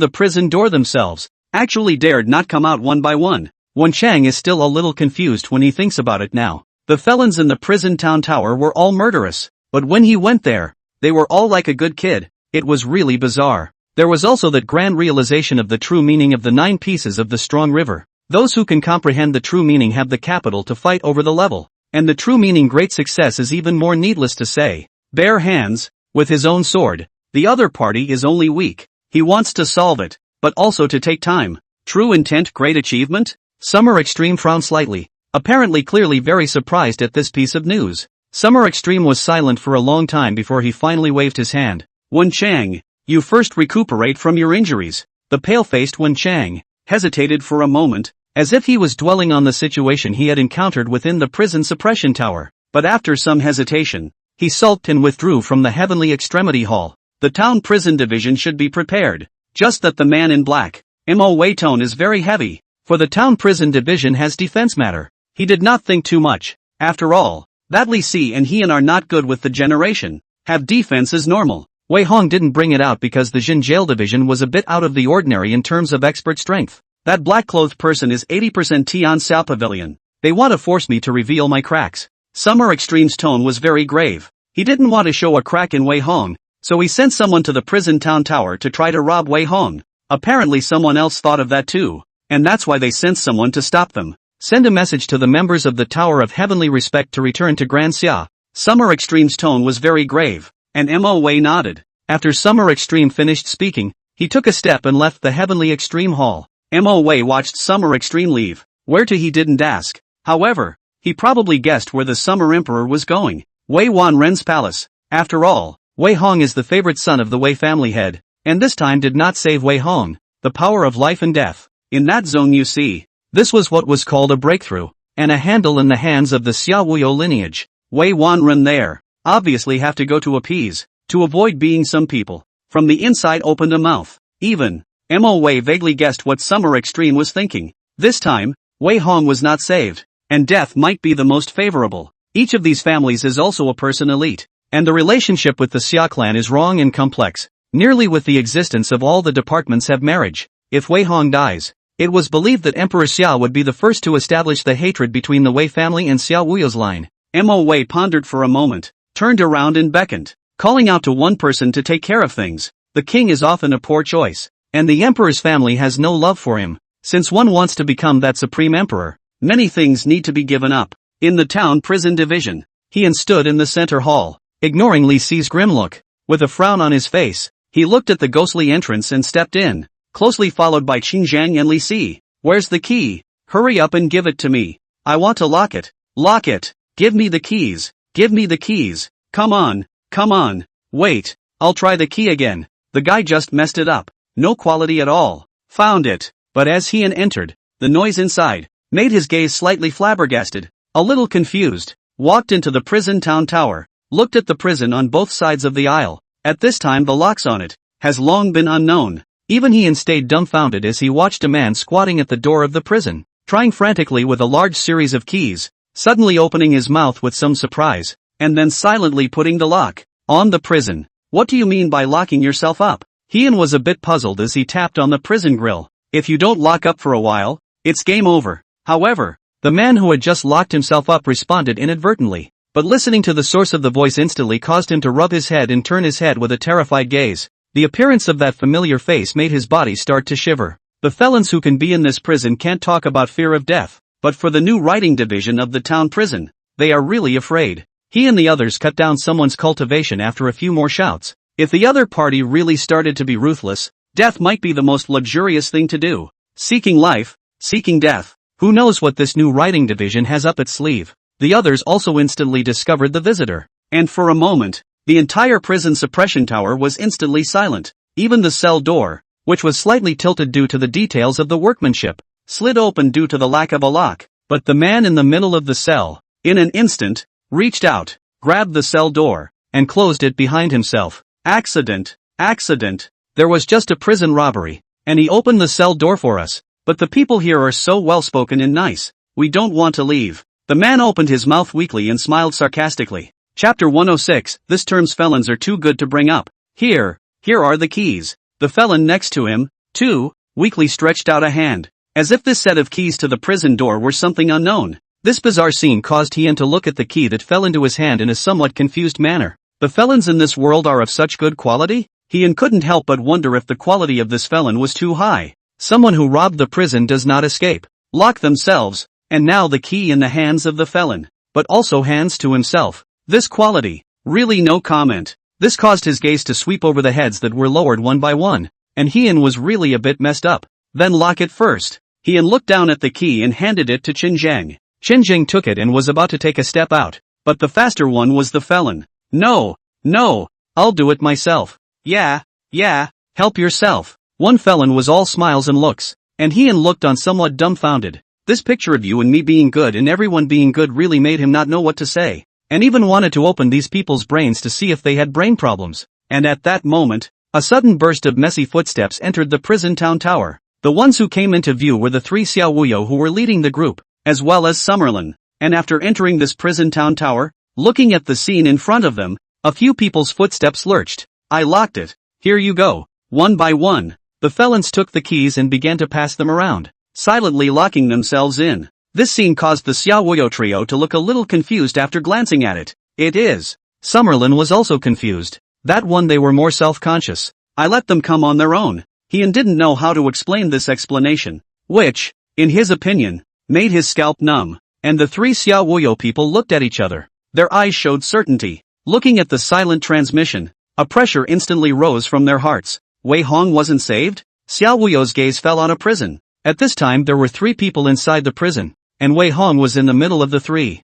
the prison door themselves, actually dared not come out one by one. Wen Chang is still a little confused when he thinks about it now. The felons in the prison town tower were all murderous, but when he went there, they were all like a good kid. It was really bizarre. There was also that grand realization of the true meaning of the 9 pieces of the strong river. Those who can comprehend the true meaning have the capital to fight over the level, and the true meaning great success is even more needless to say. Bare hands, with his own sword, the other party is only weak. He wants to solve it, but also to take time. True intent great achievement? Summer Extreme frowned slightly, apparently clearly very surprised at this piece of news. Summer Extreme was silent for a long time before he finally waved his hand. Wen Chang, you first recuperate from your injuries. The pale-faced Wen Chang hesitated for a moment, as if he was dwelling on the situation he had encountered within the prison suppression tower, but after some hesitation, he sulked and withdrew from the heavenly extremity hall. The town prison division should be prepared. Just that the man in black, Mo Wei tone is very heavy, for the town prison division has defense matter. He did not think too much. After all, that Li Si and Heian are not good with the generation. Have defense as normal. Wei Hong didn't bring it out because the Jin jail division was a bit out of the ordinary in terms of expert strength. That black-clothed person is 80% Tian Xiao Pavilion. They want to force me to reveal my cracks. Summer Extreme's tone was very grave. He didn't want to show a crack in Wei Hong, so he sent someone to the prison town tower to try to rob Wei Hong. Apparently someone else thought of that too, and that's why they sent someone to stop them. Send a message to the members of the Tower of Heavenly Respect to return to Grand Xia. Summer Extreme's tone was very grave, and Mo Wei nodded. After Summer Extreme finished speaking, he took a step and left the Heavenly Extreme Hall. Mo Wei watched Summer Extreme leave. Where to he didn't ask. However, he probably guessed where the Summer Emperor was going. Wei Wanren's palace. After all, Wei Hong is the favorite son of the Wei family head, and this time did not save Wei Hong. The power of life and death. In that zone you see, this was what was called a breakthrough, and a handle in the hands of the Xia Wuyo lineage. Wei Wanren there, obviously have to go to appease, to avoid being some people. From the inside opened a mouth. Even, Mo Wei vaguely guessed what Summer Extreme was thinking. This time, Wei Hong was not saved, and death might be the most favorable. Each of these families is also a person elite, and the relationship with the Xia clan is wrong and complex. Nearly with the existence of all the departments have marriage. If Wei Hong dies, it was believed that Emperor Xia would be the first to establish the hatred between the Wei family and Xia Wuyo's line. Mo Wei pondered for a moment, turned around and beckoned, calling out to one person to take care of things. The king is often a poor choice, and the emperor's family has no love for him. Since one wants to become that supreme emperor, many things need to be given up. In the town prison division, Heian stood in the center hall, ignoring Li Si's grim look. With a frown on his face, he looked at the ghostly entrance and stepped in, closely followed by Qin Zhang and Li Si. Where's the key? Hurry up and give it to me. I want to lock it. Lock it. Give me the keys. Give me the keys. Come on. Come on. Wait. I'll try the key again. The guy just messed it up. No quality at all. Found it. But as Heian entered, the noise inside made his gaze slightly flabbergasted, a little confused. Walked into the prison town tower, looked at the prison on both sides of the aisle. At this time the locks on it has long been unknown. Even Heian stayed dumbfounded as he watched a man squatting at the door of the prison, trying frantically with a large series of keys, suddenly opening his mouth with some surprise, and then silently putting the lock on the prison. What do you mean by locking yourself up? Heian was a bit puzzled as he tapped on the prison grill. If you don't lock up for a while, it's game over. However, the man who had just locked himself up responded inadvertently, but listening to the source of the voice instantly caused him to rub his head and turn his head with a terrified gaze. The appearance of that familiar face made his body start to shiver. The felons who can be in this prison can't talk about fear of death, but for the new writing division of the town prison, they are really afraid. He and the others cut down someone's cultivation after a few more shouts. If the other party really started to be ruthless, death might be the most luxurious thing to do. Seeking life, seeking death. Who knows what this new writing division has up its sleeve? The others also instantly discovered the visitor. And for a moment, the entire prison suppression tower was instantly silent. Even the cell door, which was slightly tilted due to the details of the workmanship, slid open due to the lack of a lock. But the man in the middle of the cell, in an instant, reached out, grabbed the cell door, and closed it behind himself. Accident. There was just a prison robbery, and he opened the cell door for us. But the people here are so well-spoken and nice. We don't want to leave. The man opened his mouth weakly and smiled sarcastically. Chapter 106, this term's felons are too good to bring up. Here are the keys. The felon next to him, too, weakly stretched out a hand, as if this set of keys to the prison door were something unknown. This bizarre scene caused Heian to look at the key that fell into his hand in a somewhat confused manner. The felons in this world are of such good quality? Heian couldn't help but wonder if the quality of this felon was too high. Someone who robbed the prison does not escape, lock themselves, and now the key in the hands of the felon, but also hands to himself. This quality, really no comment. This caused his gaze to sweep over the heads that were lowered one by one, and Heian was really a bit messed up. Then lock it first. Heian looked down at the key and handed it to Qinzheng. Qinzheng took it and was about to take a step out, but the faster one was the felon. No, I'll do it myself. Yeah, help yourself. One felon was all smiles and looks, and Heian looked on somewhat dumbfounded. This picture of you and me being good and everyone being good really made him not know what to say, and even wanted to open these people's brains to see if they had brain problems. And at that moment, a sudden burst of messy footsteps entered the prison town tower. The ones who came into view were the three Xiaowuyo who were leading the group, as well as Summerlin. And after entering this prison town tower, looking at the scene in front of them, a few people's footsteps lurched. I locked it. Here you go. One by one, the felons took the keys and began to pass them around, silently locking themselves in. This scene caused the Xiaowuyo trio to look a little confused after glancing at it. It is. Summerlin was also confused. That one they were more self-conscious. I let them come on their own. Heian didn't know how to explain this explanation, which, in his opinion, made his scalp numb. And the three Xiaowuyo people looked at each other. Their eyes showed certainty. Looking at the silent transmission, a pressure instantly rose from their hearts. Wei Hong wasn't saved? Xiaowuyo's gaze fell on a prison. At this time there were 3 people inside the prison, and Wei Hong was in the middle of the 3.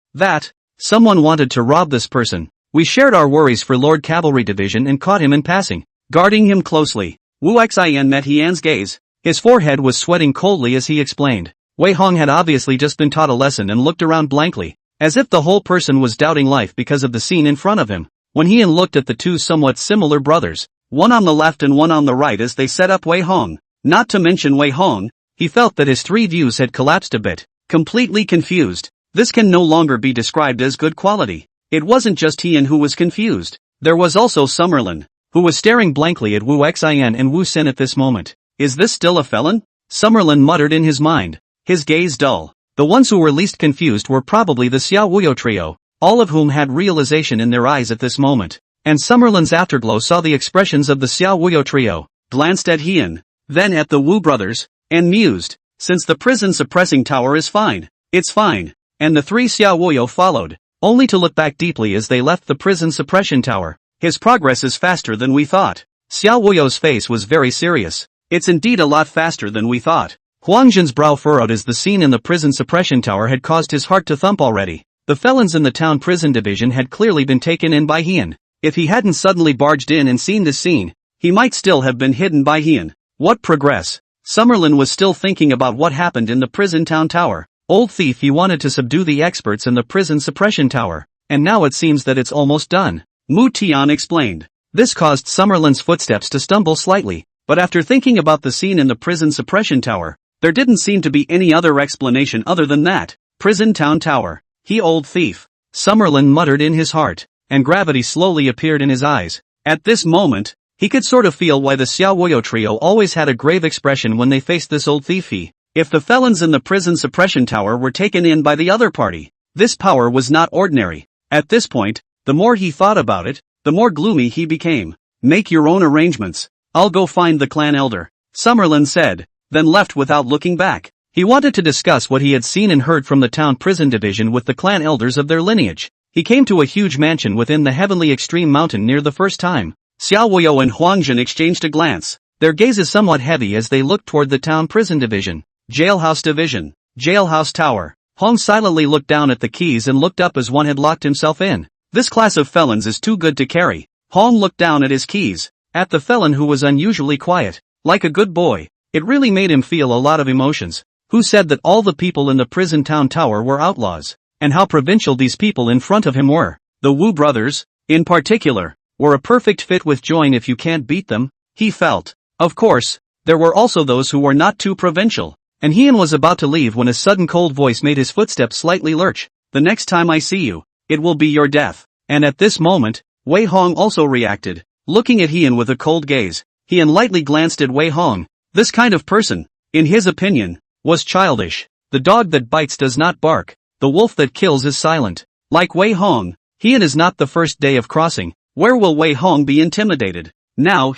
Someone wanted to rob this person. We shared our worries for Lord Cavalry Division and caught him in passing, guarding him closely. Wu Xian met Heian's gaze. His forehead was sweating coldly as he explained. Wei Hong had obviously just been taught a lesson and looked around blankly, as if the whole person was doubting life because of the scene in front of him. When Heian looked at the 2 somewhat similar brothers, one on the left and one on the right as they set up Wei Hong, not to mention Wei Hong, he felt that his 3 views had collapsed a bit. Completely confused. This can no longer be described as good quality. It wasn't just Heian who was confused. There was also Summerlin, who was staring blankly at Wu Xian and Wu Xin at this moment. Is this still a felon? Summerlin muttered in his mind, his gaze dull. The ones who were least confused were probably the Xiaowuyo trio, all of whom had realization in their eyes at this moment. And Summerlin's afterglow saw the expressions of the Xiaowuyo trio, glanced at Heian, then at the Wu brothers, and mused, since the prison suppressing tower is fine, it's fine. And the 3 Xiaowuyo followed, only to look back deeply as they left the prison suppression tower. His progress is faster than we thought. Xiaowuyo's face was very serious. It's indeed a lot faster than we thought. Huangjin's brow furrowed as the scene in the prison suppression tower had caused his heart to thump already. The felons in the town prison division had clearly been taken in by Heian. If he hadn't suddenly barged in and seen this scene, he might still have been hidden by Heian. What progress? Summerlin was still thinking about what happened in the prison town tower. Old thief, he wanted to subdue the experts in the prison suppression tower, and now it seems that it's almost done. Mu Tian explained. This caused Summerlin's footsteps to stumble slightly, But after thinking about the scene in the prison suppression tower, there didn't seem to be any other explanation other than that. Prison town tower. He old thief. Summerlin muttered in his heart, and gravity slowly appeared in his eyes. At this moment, he could sort of feel why the Xiaowoyo trio always had a grave expression when they faced this old thief. If the felons in the prison suppression tower were taken in by the other party, this power was not ordinary. At this point, the more he thought about it, the more gloomy he became. Make your own arrangements. I'll go find the clan elder, Summerlin said, then left without looking back. He wanted to discuss what he had seen and heard from the town prison division with the clan elders of their lineage. He came to a huge mansion within the heavenly extreme mountain near the first time. Xiaowoyo and Huangjin exchanged a glance, their gazes somewhat heavy as they looked toward the town prison division. Jailhouse division. Jailhouse tower. Hong silently looked down at the keys and looked up as one had locked himself in. This class of felons is too good to carry. Hong looked down at his keys, at the felon who was unusually quiet, like a good boy. It really made him feel a lot of emotions. Who said that all the people in the prison town tower were outlaws? And how provincial these people in front of him were. The Wu brothers, in particular, were a perfect fit with Join if you can't beat them, he felt. Of course, there were also those who were not too provincial. And Heian was about to leave when a sudden cold voice made his footsteps slightly lurch. The next time I see you, it will be your death. And at this moment, Wei Hong also reacted, looking at Heian with a cold gaze. Heian lightly glanced at Wei Hong. This kind of person, in his opinion, was childish. The dog that bites does not bark. The wolf that kills is silent. Like Wei Hong, Heian is not the first day of crossing. Where will Wei Hong be intimidated? Now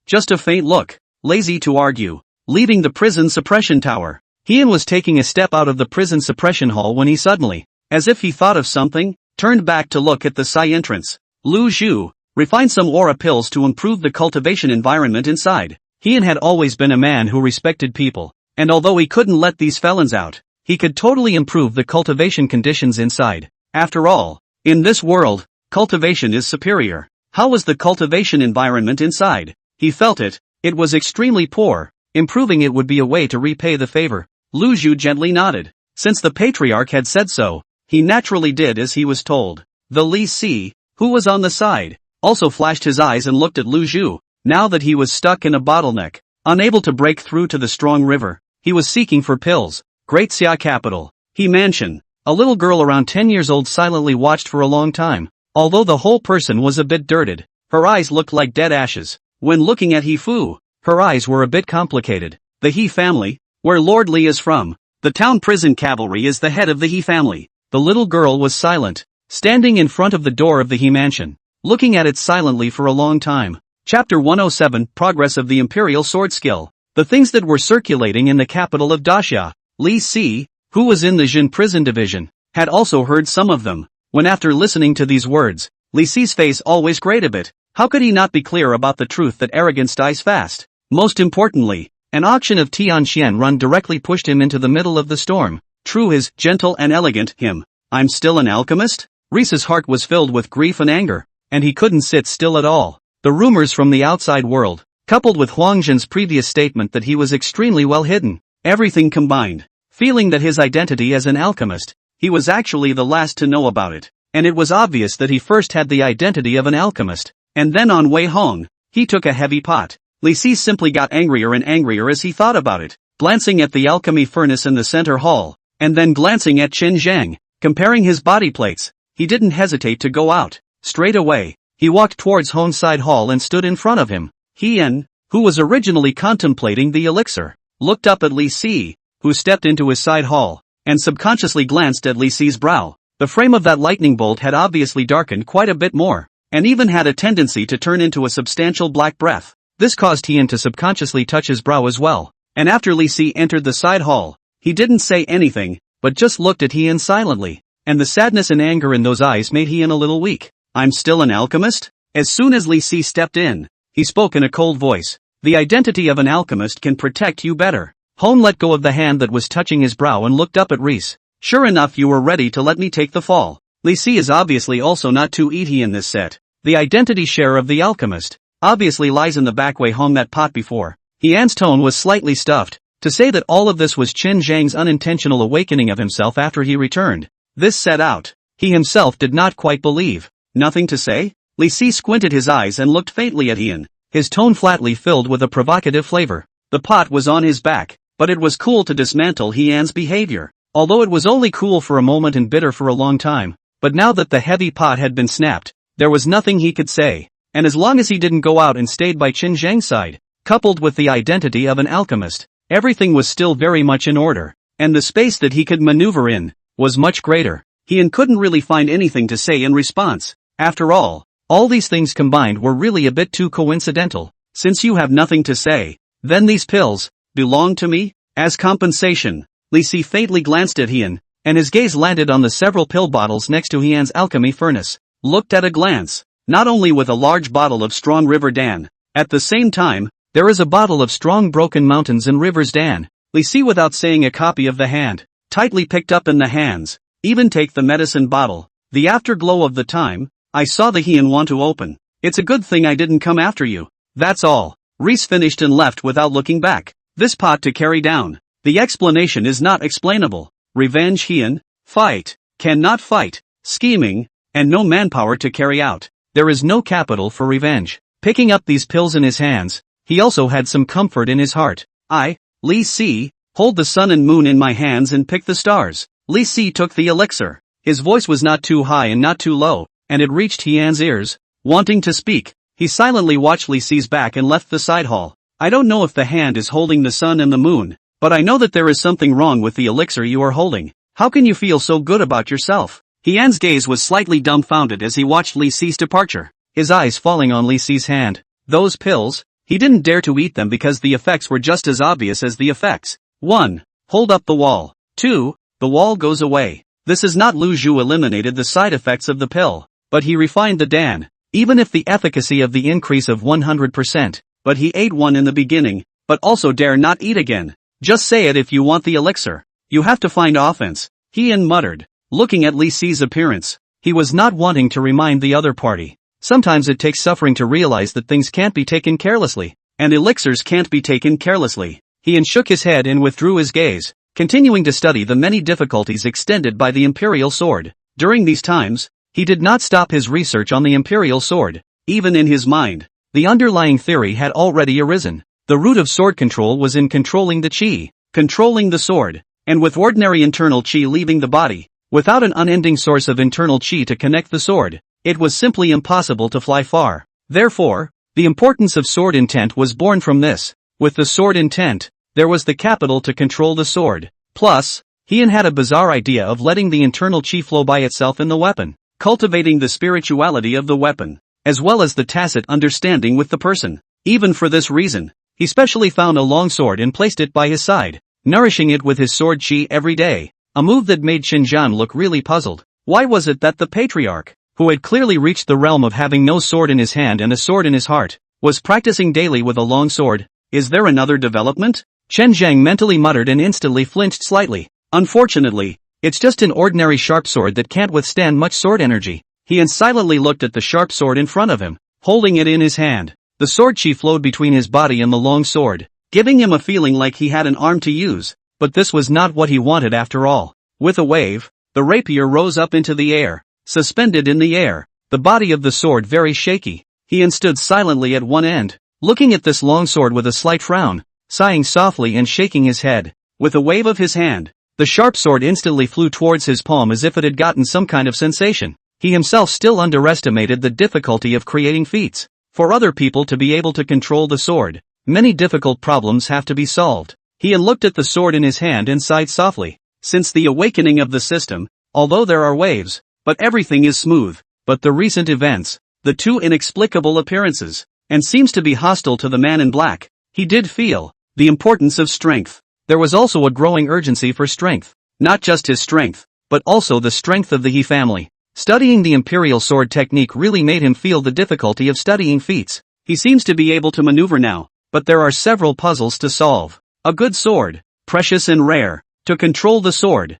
just a faint look, lazy to argue. Leaving the prison suppression tower, Heian was taking a step out of the prison suppression hall when he suddenly, as if he thought of something, turned back to look at the Psi entrance. Lu Zhu, refine some aura pills to improve the cultivation environment inside. Heian had always been a man who respected people, and although he couldn't let these felons out, he could totally improve the cultivation conditions inside. After all, in this world, cultivation is superior. How was the cultivation environment inside? He felt it was extremely poor. Improving it would be a way to repay the favor. Lu Zhu gently nodded. Since the patriarch had said so, he naturally did as he was told. The Li Si, who was on the side, also flashed his eyes and looked at Lu Zhu. Now that he was stuck in a bottleneck, unable to break through to the strong river, he was seeking for pills. Great Xia capital. He mansion. A little girl around 10 years old silently watched for a long time. Although the whole person was a bit dirted, her eyes looked like dead ashes. When looking at He Fu, her eyes were a bit complicated. The He family, where Lord Li is from. The town prison cavalry is the head of the He family. The little girl was silent, standing in front of the door of the He mansion, looking at it silently for a long time. Chapter 107 Progress of the Imperial Sword Skill. The things that were circulating in the capital of Daxia. Li Si, who was in the Jin prison division, had also heard some of them. When after listening to these words, Li Si's face always grayed a bit. How could he not be clear about the truth that arrogance dies fast? Most importantly, an auction of Tianxian run directly pushed him into the middle of the storm. True, his gentle and elegant him. I'm still an alchemist? Reese's heart was filled with grief and anger, and he couldn't sit still at all. The rumors from the outside world, coupled with Huangjin's previous statement that he was extremely well hidden, everything combined. Feeling that his identity as an alchemist, he was actually the last to know about it, and it was obvious that he first had the identity of an alchemist, and then on Wei Hong, he took a heavy pot. Li Si simply got angrier and angrier as he thought about it, glancing at the alchemy furnace in the center hall, and then glancing at Qin Zhang, comparing his body plates. He didn't hesitate to go out. Straight away, he walked towards Hong's side hall and stood in front of him. Heian, who was originally contemplating the elixir, looked up at Li Si, who stepped into his side hall, and subconsciously glanced at Li Si's brow. The frame of that lightning bolt had obviously darkened quite a bit more, and even had a tendency to turn into a substantial black breath. This caused Heian to subconsciously touch his brow as well, and after Li Si entered the side hall, he didn't say anything, but just looked at Heian silently, and the sadness and anger in those eyes made Heian a little weak. I'm still an alchemist? As soon as Li Si stepped in, he spoke in a cold voice. The identity of an alchemist can protect you better. Hong let go of the hand that was touching his brow and looked up at Reese. Sure enough, you were ready to let me take the fall. Li Si is obviously also not too easy in this set. The identity share of the alchemist obviously lies in the back way Hong that pot before. Heian's tone was slightly stuffed. To say that all of this was Qin Zhang's unintentional awakening of himself after he returned. This set out, he himself did not quite believe. Nothing to say? Li Si squinted his eyes and looked faintly at Heian. his tone flatly filled with a provocative flavor. The pot was on his back, but it was cool to dismantle Hyeon's behavior. Although it was only cool for a moment and bitter for a long time, but now that the heavy pot had been snapped, there was nothing he could say, and as long as he didn't go out and stayed by Qin Zhang's side, coupled with the identity of an alchemist, everything was still very much in order, and the space that he could maneuver in was much greater. Hyeon couldn't really find anything to say in response. After all these things combined were really a bit too coincidental. Since you have nothing to say, then these pills belong to me? As compensation, Lee Si faintly glanced at Hyeon, and his gaze landed on the several pill bottles next to Hyeon's alchemy furnace. Looked at a glance, not only with a large bottle of strong river Dan, at the same time, there is a bottle of strong broken mountains and rivers Dan. Lee Si without saying a copy of the hand, tightly picked up in the hands. Even take the medicine bottle. The afterglow of the time, I saw the Hyeon want to open. It's a good thing I didn't come after you. That's all. Reese finished and left without looking back. This pot to carry down. The explanation is not explainable. Revenge Hyeon, fight, cannot fight, scheming, and no manpower to carry out. There is no capital for revenge. Picking up these pills in his hands, he also had some comfort in his heart. I, Lee Si, hold the sun and moon in my hands and pick the stars. Lee Si took the elixir. His voice was not too high and not too low, and it reached Hyeon's ears. Wanting to speak, he silently watched Lee Si's back and left the side hall. I don't know if the hand is holding the sun and the moon, but I know that there is something wrong with the elixir you are holding. How can you feel so good about yourself? Hyeon's gaze was slightly dumbfounded as he watched Lee Si's departure, his eyes falling on Lee Si's hand. Those pills, he didn't dare to eat them because the effects were just as obvious as the effects. 1. Hold up the wall. 2. The wall goes away. This is not Lu Zhu eliminated the side effects of the pill, but he refined the Dan. Even if the efficacy of the increase of 100%, but he ate one in the beginning, but also dare not eat again. Just say it if you want the elixir. You have to find offense. Hyeon muttered, looking at Lee Si's appearance. He was not wanting to remind the other party. Sometimes it takes suffering to realize that things can't be taken carelessly, and elixirs can't be taken carelessly. Hyeon shook his head and withdrew his gaze, continuing to study the many difficulties extended by the Imperial Sword. During these times, he did not stop his research on the Imperial Sword. Even in his mind, the underlying theory had already arisen. The root of sword control was in controlling the chi, controlling the sword, and with ordinary internal chi leaving the body, without an unending source of internal chi to connect the sword, it was simply impossible to fly far. Therefore, the importance of sword intent was born from this. With the sword intent, there was the capital to control the sword. Plus, Hyeon had a bizarre idea of letting the internal chi flow by itself in the weapon, cultivating the spirituality of the weapon, as well as the tacit understanding with the person. Even for this reason, he specially found a long sword and placed it by his side, nourishing it with his sword chi every day, a move that made Xinjiang look really puzzled. Why was it that the patriarch, who had clearly reached the realm of having no sword in his hand and a sword in his heart, was practicing daily with a long sword? Is there another development? Chen Zhang mentally muttered and instantly flinched slightly. Unfortunately, it's just an ordinary sharp sword that can't withstand much sword energy. He silently looked at the sharp sword in front of him, holding it in his hand. The sword chi flowed between his body and the long sword, giving him a feeling like he had an arm to use, but this was not what he wanted after all. With a wave, the rapier rose up into the air, suspended in the air, the body of the sword very shaky. He stood silently at one end, looking at this long sword with a slight frown, sighing softly and shaking his head. With a wave of his hand, the sharp sword instantly flew towards his palm as if it had gotten some kind of sensation. He himself still underestimated the difficulty of creating feats. For other people to be able to control the sword, many difficult problems have to be solved. He looked at the sword in his hand and sighed softly. Since the awakening of the system, although there are waves, but everything is smooth. But the recent events, the two inexplicable appearances, and seems to be hostile to the man in black. He did feel the importance of strength. There was also a growing urgency for strength. Not just his strength, but also the strength of the He family. Studying the Imperial Sword technique really made him feel the difficulty of studying feats. He seems to be able to maneuver now, but there are several puzzles to solve. A good sword, precious and rare. To control the sword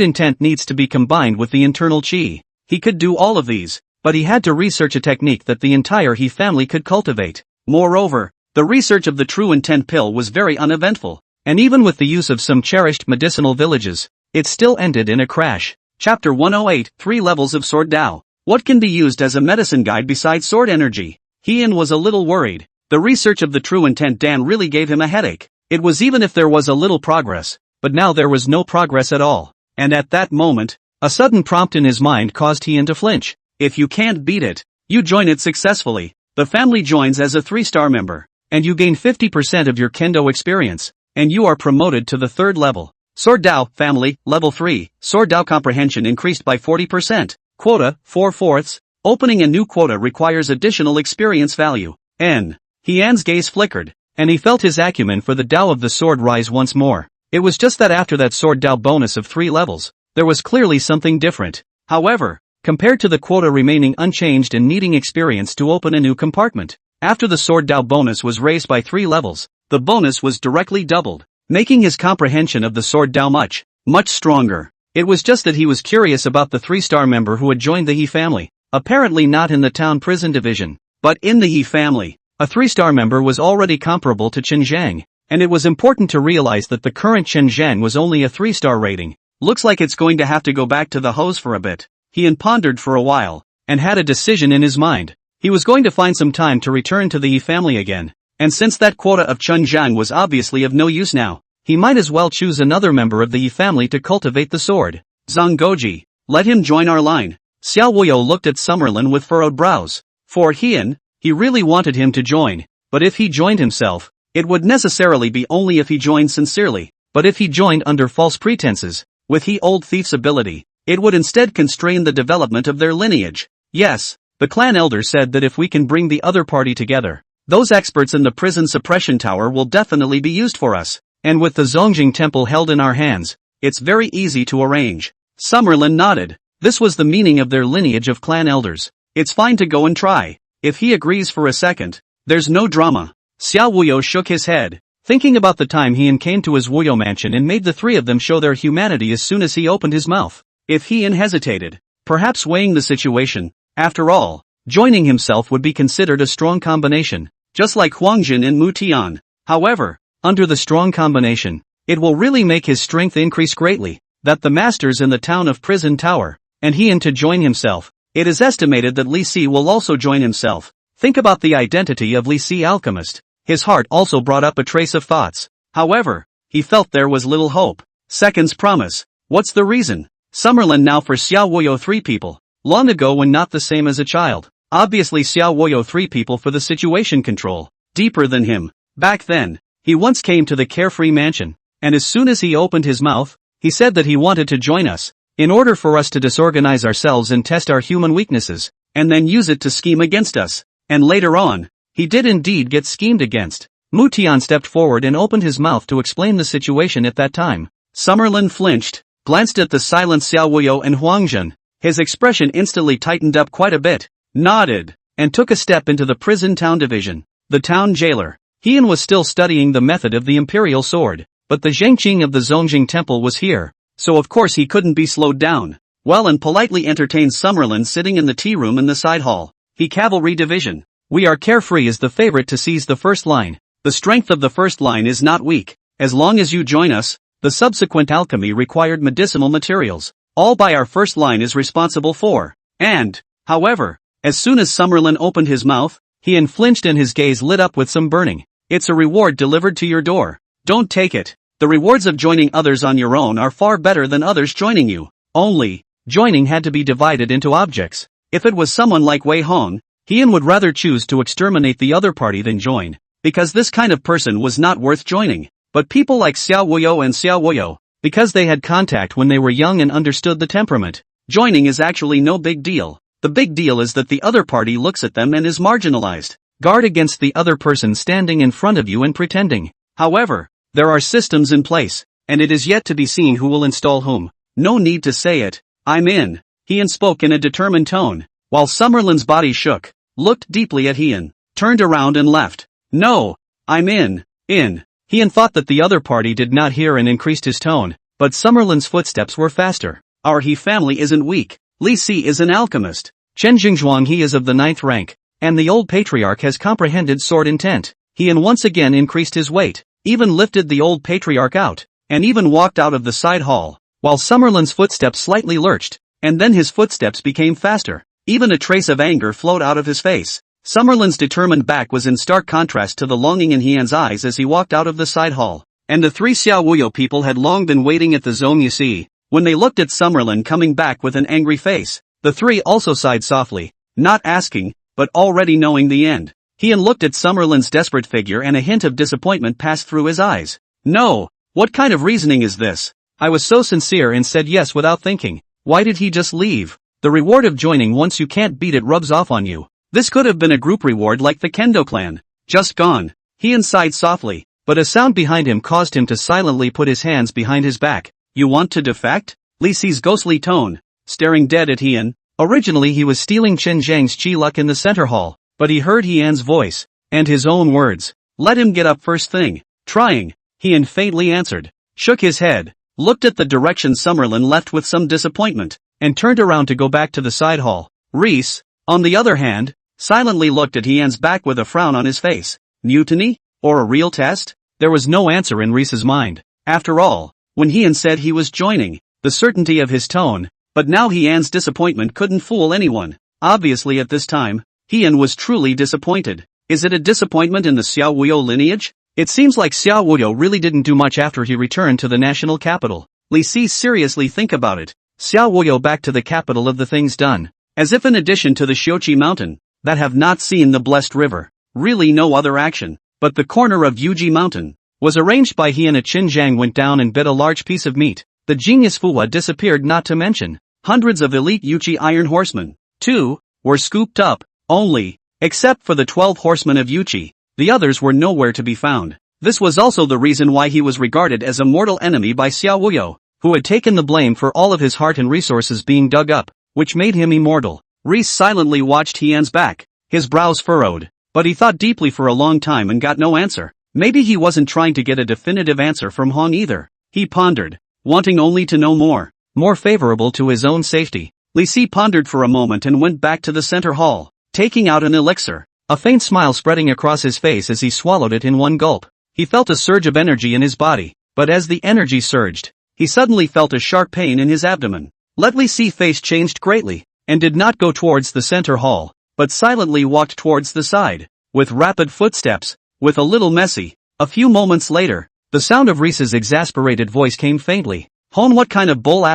intent needs to be combined with the internal chi. He could do all of these, but he had to research a technique that the entire He family could cultivate. Moreover, the research of the true intent pill was very uneventful, and even with the use of some cherished medicinal villages, it still ended in a crash. Chapter 108, 3 Levels of Sword Dao. What can be used as a medicine guide besides sword energy? Hyeon was a little worried. The research of the true intent Dan really gave him a headache. It was even if there was a little progress, but now there was no progress at all. And at that moment, a sudden prompt in his mind caused Heian to flinch. If you can't beat it, you join it successfully. The family joins as a 3-star member, and you gain 50% of your kendo experience, and you are promoted to the 3rd level. Sword Dao, family, level 3, Sword Dao comprehension increased by 40%. Quota, 4/4. Opening a new quota requires additional experience value. Heian's gaze flickered, and he felt his acumen for the Dao of the sword rise once more. It was just that after that Sword Dao bonus of 3 levels, there was clearly something different. However, compared to the quota remaining unchanged and needing experience to open a new compartment, after the Sword Dao bonus was raised by 3 levels, the bonus was directly doubled, making his comprehension of the Sword Dao much stronger. It was just that he was curious about the 3-star member who had joined the He family, apparently not in the town prison division, but in the He family. A 3-star member was already comparable to Chen Zhang, and it was important to realize that the current Chen Zhang was only a 3-star rating. Looks like it's going to have to go back to the hose for a bit. Heian pondered for a while, and had a decision in his mind. He was going to find some time to return to the He family again, and since that quota of Chen Zhang was obviously of no use now, he might as well choose another member of the He family to cultivate the sword. Zhang Goji, let him join our line. Xiao Wuyo looked at Summerlin with furrowed brows. For Heian, he really wanted him to join, but if he joined himself, it would necessarily be only if he joined sincerely, but if he joined under false pretenses, with He Old Thief's ability, it would instead constrain the development of their lineage. Yes, the clan elder said that if we can bring the other party together, those experts in the prison suppression tower will definitely be used for us, and with the Zongjing temple held in our hands, it's very easy to arrange. Summerlin nodded. This was the meaning of their lineage of clan elders. It's fine to go and try. If he agrees for a second, there's no drama. Xiao Wuyo shook his head, thinking about the time Heian came to his Wuyo mansion and made the 3 of them show their humanity as soon as he opened his mouth. If Heian hesitated, perhaps weighing the situation, after all, joining himself would be considered a strong combination, just like Huangjin and Mu Tian. However, under the strong combination, it will really make his strength increase greatly, that the masters in the town of Prison Tower, and Heian to join himself. It is estimated that Li Si will also join himself. Think about the identity of Li Si alchemist. His heart also brought up a trace of thoughts. However, he felt there was little hope. Seconds promise. What's the reason? Summerlin now for Xiao Wuyo 3 people. Long ago when not the same as a child. Obviously Xiao Wuyo 3 people for the situation control. Deeper than him. Back then, he once came to the carefree mansion, and as soon as he opened his mouth, he said that he wanted to join us, in order for us to disorganize ourselves and test our human weaknesses, and then use it to scheme against us. And later on, he did indeed get schemed against. Mu Tian stepped forward and opened his mouth to explain the situation at that time. Summerlin flinched, glanced at the silent Xiao Wuyo and Huangjin. His expression instantly tightened up quite a bit, nodded, and took a step into the prison town division. The town jailer. Heian was still studying the method of the imperial sword, but the Zhengqing of the Zongjing temple was here, so of course he couldn't be slowed down. Well, and politely entertained Summerlin sitting in the tea room in the side hall. He cavalry division. We are carefree is the favorite to seize the first line. The strength of the first line is not weak. As long as you join us, the subsequent alchemy required medicinal materials, all by our first line is responsible for. And, however, as soon as Summerlin opened his mouth, he flinched and his gaze lit up with some burning. It's a reward delivered to your door. Don't take it. The rewards of joining others on your own are far better than others joining you. Only, joining had to be divided into objects. If it was someone like Wei Hong, Heian would rather choose to exterminate the other party than join, because this kind of person was not worth joining. But people like Xiao Wuyo and Xiao Wuyo, because they had contact when they were young and understood the temperament, joining is actually no big deal. The big deal is that the other party looks at them and is marginalized. Guard against the other person standing in front of you and pretending. However, there are systems in place, and it is yet to be seen who will install whom. No need to say it. I'm in. Heian spoke in a determined tone, while Summerlin's body shook, looked deeply at Heian, turned around and left. No, I'm in. Heian thought that the other party did not hear and increased his tone, but Summerlin's footsteps were faster. Our He family isn't weak. Li Si is an alchemist. Chen Jingzhuang he is of the 9th rank, and the old patriarch has comprehended sword intent. Heian once again increased his weight, even lifted the old patriarch out, and even walked out of the side hall, while Summerlin's footsteps slightly lurched, and then his footsteps became faster. Even a trace of anger flowed out of his face. Summerlin's determined back was in stark contrast to the longing in Hien's eyes as he walked out of the side hall. And the three Xiaowuyo people had long been waiting at the zone, you see. When they looked at Summerlin coming back with an angry face, the three also sighed softly, not asking, but already knowing the end. Hien looked at Summerlin's desperate figure and a hint of disappointment passed through his eyes. No, what kind of reasoning is this? I was so sincere and said yes without thinking. Why did he just leave? The reward of joining once you can't beat it rubs off on you. This could have been a group reward like the Kendo clan. Just gone. Hien sighed softly, but a sound behind him caused him to silently put his hands behind his back. You want to defect? Li Si's ghostly tone, staring dead at Hien. Originally he was stealing Chen Zhang's chi luck in the center hall, but he heard Hien's voice, and his own words. Let him get up first thing. Trying. Hien faintly answered, shook his head, looked at the direction Summerlin left with some disappointment, and turned around to go back to the side hall. Reese, on the other hand, silently looked at Hien's back with a frown on his face. Mutiny? Or a real test? There was no answer in Reese's mind. After all, when Hien said he was joining, the certainty of his tone, but now Hien's disappointment couldn't fool anyone. Obviously at this time, Hien was truly disappointed. Is it a disappointment in the Xiaowuyo lineage? It seems like Xiaowuyo really didn't do much after he returned to the national capital. Li Si seriously think about it. Xiaowuyo back to the capital of the things done. As if in addition to the Xiuqi mountain, that have not seen the blessed river, really no other action. But the corner of Yuji mountain was arranged by Hien. A Xinjiang went down and bit a large piece of meat. The genius Fuwa disappeared, not to mention hundreds of elite Yuchi iron horsemen, too, were scooped up, only, except for the 12 horsemen of Yuchi, the others were nowhere to be found. This was also the reason why he was regarded as a mortal enemy by Xiaowuyo, who had taken the blame for all of his heart and resources being dug up, which made him immortal. Reese silently watched Hien's back, his brows furrowed, but he thought deeply for a long time and got no answer. Maybe he wasn't trying to get a definitive answer from Hong either. He pondered, wanting only to know more favorable to his own safety. Li Si pondered for a moment and went back to the center hall, taking out an elixir, a faint smile spreading across his face as he swallowed it in one gulp. He felt a surge of energy in his body, but as the energy surged, he suddenly felt a sharp pain in his abdomen. Li Si's face changed greatly, and did not go towards the center hall, but silently walked towards the side, with rapid footsteps, with a little messy. A few moments later, the sound of Reese's exasperated voice came faintly. Hon, what kind of bull *****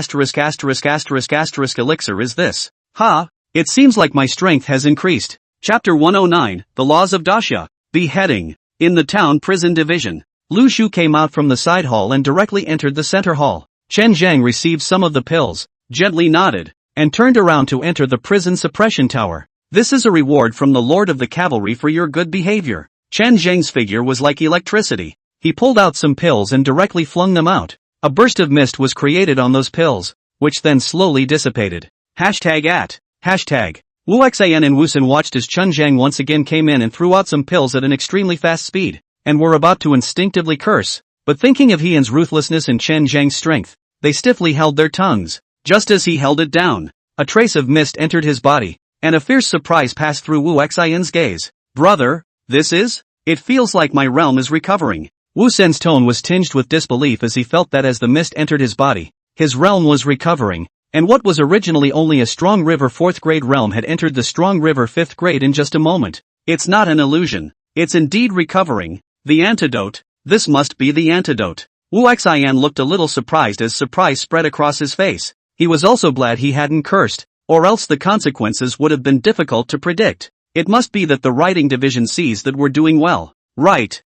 elixir is this? Ha! It seems like my strength has increased. Chapter 109, The Laws of Daxia. Beheading. In the town prison division, Lu Shu came out from the side hall and directly entered the center hall. Chen Zhang received some of the pills, gently nodded, and turned around to enter the prison suppression tower. This is a reward from the Lord of the Cavalry for your good behavior. Chen Zhang's figure was like electricity. He pulled out some pills and directly flung them out. A burst of mist was created on those pills, which then slowly dissipated. Wu Xian and Wusun watched as Chen Zhang once again came in and threw out some pills at an extremely fast speed, and were about to instinctively curse, but thinking of Hien's ruthlessness and Chen Zhang's strength, they stiffly held their tongues. Just as he held it down, a trace of mist entered his body, and a fierce surprise passed through Wu Xian's gaze. Brother, this is? It feels like my realm is recovering. Wu Sen's tone was tinged with disbelief as he felt that as the mist entered his body, his realm was recovering, and what was originally only a strong river 4th grade realm had entered the strong river 5th grade in just a moment. It's not an illusion. It's indeed recovering. The antidote. This must be the antidote. Wu Xian looked a little surprised as surprise spread across his face. He was also glad he hadn't cursed, or else the consequences would have been difficult to predict. It must be that the writing division sees that we're doing well. Right.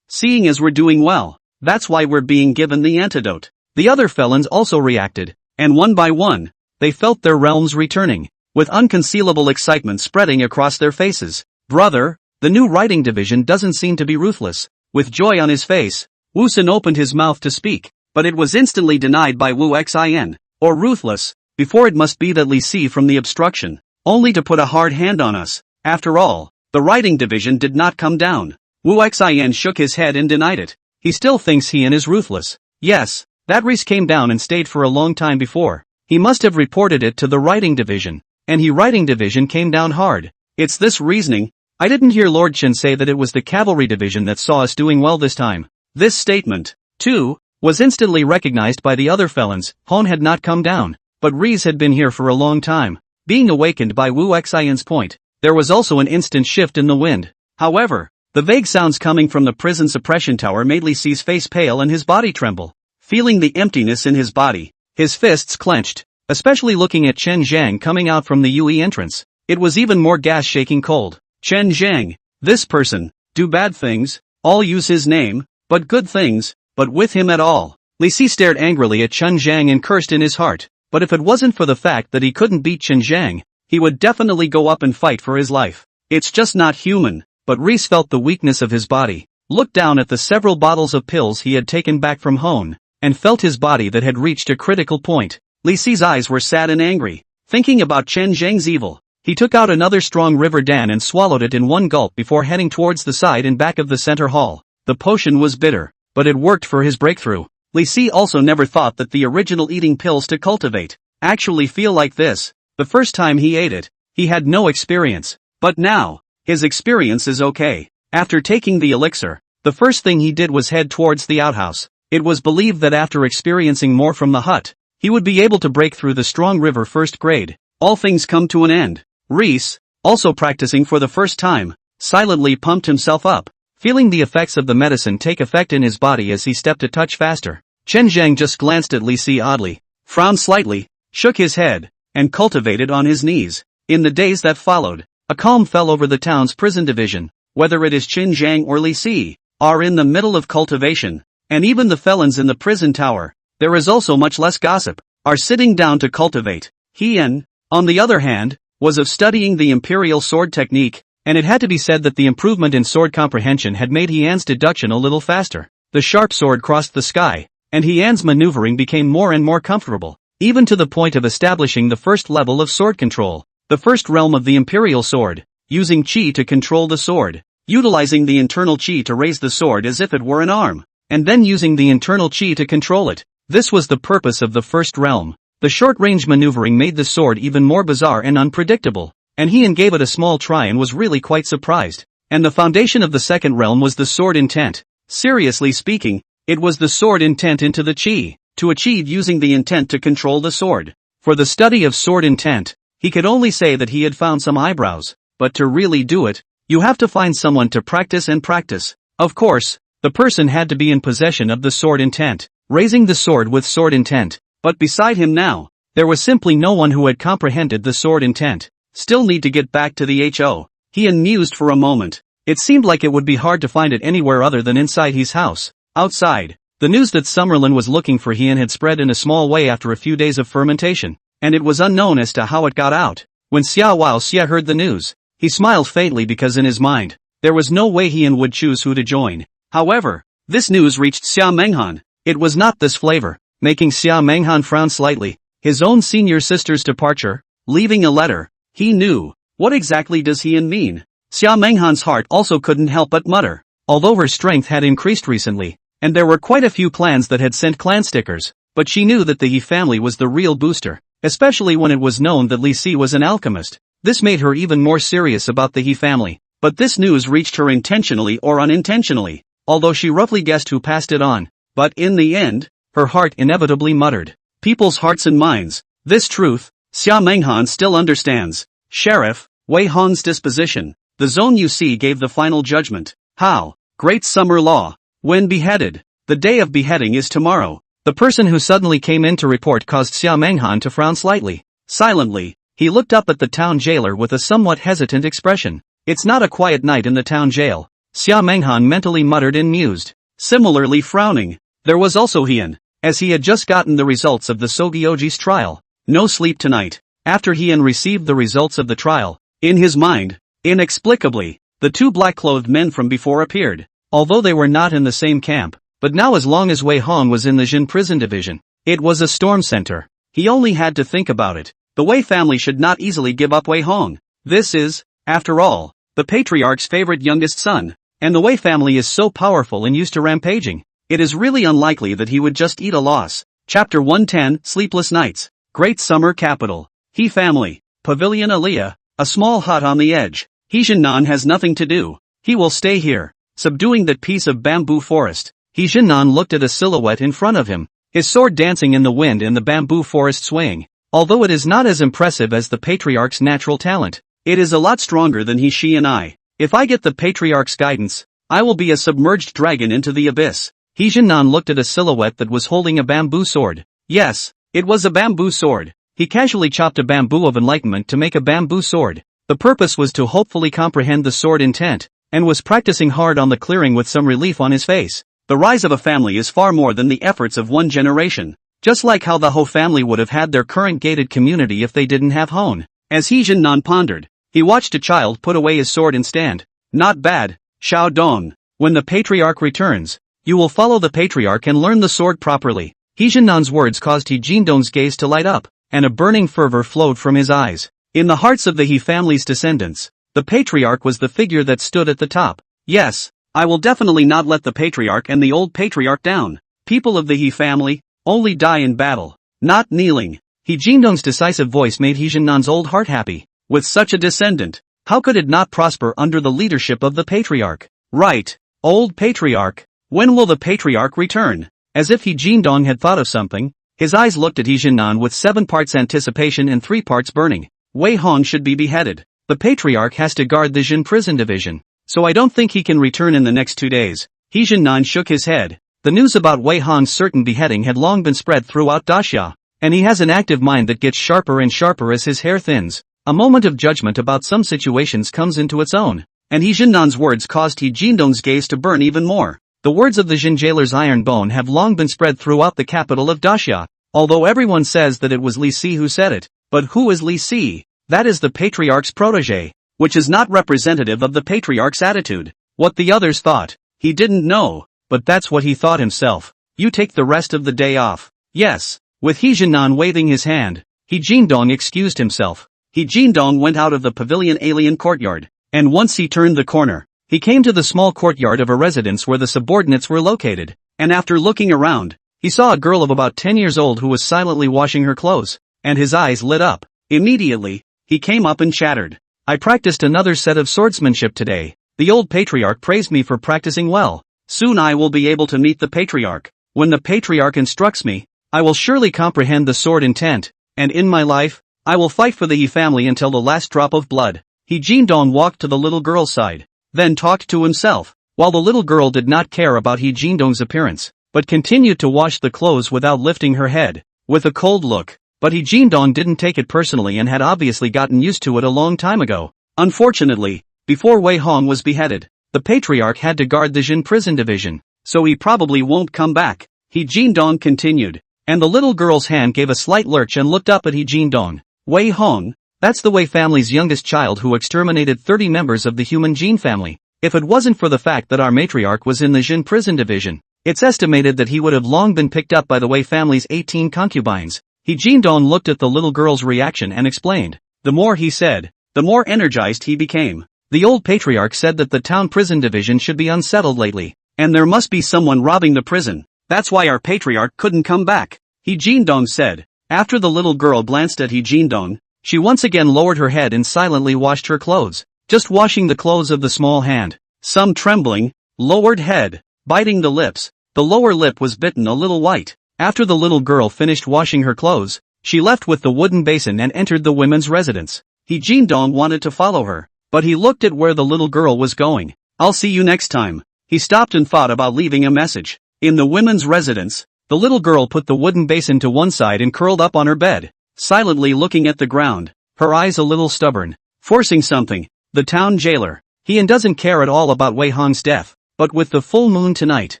Seeing as we're doing well, that's why we're being given the antidote. The other felons also reacted, and one by one, they felt their realms returning, with unconcealable excitement spreading across their faces. Brother, the new writing division doesn't seem to be ruthless. With joy on his face, Wu Sun opened his mouth to speak, but it was instantly denied by Wu Xian. Or ruthless, before it must be that Li Si from the obstruction, only to put a hard hand on us. After all, the writing division did not come down. Wu Xian shook his head and denied it. He still thinks Hien is ruthless. Yes, that Reese came down and stayed for a long time before. He must have reported it to the writing division, and writing division came down hard. It's this reasoning. I didn't hear Lord Chen say that it was the cavalry division that saw us doing well this time. This statement, too, was instantly recognized by the other felons. Hon had not come down, but Reese had been here for a long time. Being awakened by Wu Xian's point, there was also an instant shift in the wind. However, the vague sounds coming from the prison suppression tower made Li Si's face pale and his body tremble. Feeling the emptiness in his body, his fists clenched, especially looking at Chen Zhang coming out from the UE entrance. It was even more gas-shaking cold. Chen Zhang, this person, do bad things, all use his name, but good things, but with him at all. Li Si stared angrily at Chen Zhang and cursed in his heart, but if it wasn't for the fact that he couldn't beat Chen Zhang, he would definitely go up and fight for his life. It's just not human. But Reese felt the weakness of his body, looked down at the several bottles of pills he had taken back from home, and felt his body that had reached a critical point. Li Si's eyes were sad and angry, thinking about Chen Zhang's evil. He took out another strong river dan and swallowed it in one gulp before heading towards the side and back of the center hall. The potion was bitter, but it worked for his breakthrough. Li Si also never thought that the original eating pills to cultivate actually feel like this. The first time he ate it, he had no experience, but now, his experience is okay. After taking the elixir, the first thing he did was head towards the outhouse. It was believed that after experiencing more from the hut, he would be able to break through the strong river first grade. All things come to an end. Reese, also practicing for the first time, silently pumped himself up, feeling the effects of the medicine take effect in his body as he stepped a touch faster. Chen Zhang just glanced at Li Si oddly, frowned slightly, shook his head, and cultivated on his knees. In the days that followed, a calm fell over the town's prison division. Whether it is Chen Zhang or Li Si, are in the middle of cultivation, and even the felons in the prison tower, there is also much less gossip, are sitting down to cultivate. Hien, on the other hand, was of studying the imperial sword technique, and it had to be said that the improvement in sword comprehension had made Hien's deduction a little faster. The sharp sword crossed the sky, and Hien's maneuvering became more and more comfortable, even to the point of establishing the first level of sword control. The first realm of the imperial sword, using qi to control the sword, utilizing the internal qi to raise the sword as if it were an arm, and then using the internal qi to control it. This was the purpose of the first realm. The short-range maneuvering made the sword even more bizarre and unpredictable, and Hien gave it a small try and was really quite surprised. And the foundation of the second realm was the sword intent. Seriously speaking, it was the sword intent into the qi, to achieve using the intent to control the sword. For the study of sword intent, he could only say that he had found some eyebrows, but to really do it, you have to find someone to practice and practice. Of course, the person had to be in possession of the sword intent, raising the sword with sword intent, but beside him now, there was simply no one who had comprehended the sword intent. Still need to get back to the HO. He mused for a moment. It seemed like it would be hard to find it anywhere other than inside his house. Outside, the news that Summerlin was looking for Hien had spread in a small way after a few days of fermentation, and it was unknown as to how it got out. When Xia heard the news, he smiled faintly because in his mind, there was no way Hien would choose who to join. However, this news reached Xia Menghan. It was not this flavor, making Xia Menghan frown slightly. His own senior sister's departure, leaving a letter. He knew. What exactly does Hien mean? Xia Menghan's heart also couldn't help but mutter. Although her strength had increased recently, and there were quite a few clans that had sent clan stickers, but she knew that the He family was the real booster, especially when it was known that Li Si was an alchemist. This made her even more serious about the He family. But this news reached her intentionally or unintentionally, although she roughly guessed who passed it on. But in the end, her heart inevitably muttered. People's hearts and minds. This truth, Xia Menghan still understands. Sheriff, Wei Hong's disposition. The Zone UC gave the final judgment. How? Great Summer Law. When beheaded. The day of beheading is tomorrow. The person who suddenly came in to report caused Xia Menghan to frown slightly. Silently, he looked up at the town jailer with a somewhat hesitant expression. It's not a quiet night in the town jail. Xia Menghan mentally muttered and mused. Similarly frowning, there was also Hien, as he had just gotten the results of the Sogyoji's trial. No sleep tonight. After Hien received the results of the trial, in his mind, inexplicably, the two black-clothed men from before appeared, although they were not in the same camp. But now as long as Wei Hong was in the Jin prison division, it was a storm center. He only had to think about it. The Wei family should not easily give up Wei Hong. This is, after all, the patriarch's favorite youngest son, and the Wei family is so powerful and used to rampaging. It is really unlikely that he would just eat a loss. Chapter 110, Sleepless Nights. Great Summer Capital. He family. Pavilion Aliyah, a small hut on the edge. He Jinnan has nothing to do. He will stay here, subduing that piece of bamboo forest. He Jinnan looked at a silhouette in front of him, his sword dancing in the wind and the bamboo forest swaying. Although it is not as impressive as the patriarch's natural talent, It is a lot stronger than he, she and I. If I get the patriarch's guidance, I will be a submerged dragon into the abyss. He Jinnan looked at a silhouette that was holding a bamboo sword. Yes, it was a bamboo sword. He casually chopped a bamboo of enlightenment to make a bamboo sword. The purpose was to hopefully comprehend the sword intent, and was practicing hard on the clearing with some relief on his face. The rise of a family is far more than the efforts of one generation. Just like how the Ho family would have had their current gated community if they didn't have Hon. As He Jinnan pondered, he watched a child put away his sword and stand. Not bad, Xiao Dong. When the patriarch returns, you will follow the patriarch and learn the sword properly. He Jinnan's words caused He Jindong's gaze to light up, and a burning fervor flowed from his eyes. In the hearts of the He family's descendants, the patriarch was the figure that stood at the top. Yes, I will definitely not let the patriarch and the old patriarch down. People of the He family only die in battle, not kneeling. He Jindong's decisive voice made He Jinnan's old heart happy. With such a descendant, how could it not prosper under the leadership of the patriarch? Right, old patriarch. When will the patriarch return? As if He Jindong had thought of something, his eyes looked at He Jinnan with 7 parts anticipation and 3 parts burning. Wei Hong should be beheaded. The patriarch has to guard the Jin prison division, so I don't think he can return in the next 2 days. He Jinnan shook his head. The news about Wei Hong's certain beheading had long been spread throughout Daxia, and he has an active mind that gets sharper and sharper as his hair thins. A moment of judgment about some situations comes into its own, and He Jinnan's words caused He Jindong's gaze to burn even more. The words of the Jin jailer's iron bone have long been spread throughout the capital of Daxia, although everyone says that it was Li Si who said it. But who is Li Si? That is the patriarch's protege, which is not representative of the patriarch's attitude. What the others thought, he didn't know, but that's what he thought himself. You take the rest of the day off. Yes. With He Jinnan waving his hand, He Jindong excused himself. He Jindong went out of the pavilion alien courtyard, and once he turned the corner, he came to the small courtyard of a residence where the subordinates were located, and after looking around, he saw a girl of about 10 years old who was silently washing her clothes, and his eyes lit up. Immediately, he came up and chattered. I practiced another set of swordsmanship today. The old patriarch praised me for practicing well. Soon I will be able to meet the patriarch. When the patriarch instructs me, I will surely comprehend the sword intent, and in my life, I will fight for the He family until the last drop of blood. He Jindong walked to the little girl's side, then talked to himself, while the little girl did not care about He Jindong's appearance, but continued to wash the clothes without lifting her head, with a cold look. But He Jindong didn't take it personally and had obviously gotten used to it a long time ago. Unfortunately, before Wei Hong was beheaded, the patriarch had to guard the Jin prison division, so he probably won't come back. He Jindong continued, and the little girl's hand gave a slight lurch and looked up at He Jindong. Wei Hong, that's the Wei family's youngest child who exterminated 30 members of the human Jin family. If it wasn't for the fact that our matriarch was in the Jin prison division, it's estimated that he would have long been picked up by the Wei family's 18 concubines. He Jindong looked at the little girl's reaction and explained. The more he said, the more energized he became. The old patriarch said that the town prison division should be unsettled lately, and there must be someone robbing the prison. That's why our patriarch couldn't come back. He Jindong said. After the little girl glanced at He Jindong, she once again lowered her head and silently washed her clothes, just washing the clothes of the small hand. Some trembling, lowered head, biting the lips. The lower lip was bitten a little white. After the little girl finished washing her clothes, she left with the wooden basin and entered the women's residence. He Jindong wanted to follow her, but he looked at where the little girl was going. I'll see you next time. He stopped and thought about leaving a message. In the women's residence, the little girl put the wooden basin to one side and curled up on her bed, silently looking at the ground, her eyes a little stubborn, forcing something. The town jailer, he doesn't care at all about Wei Hong's death, but with the full moon tonight,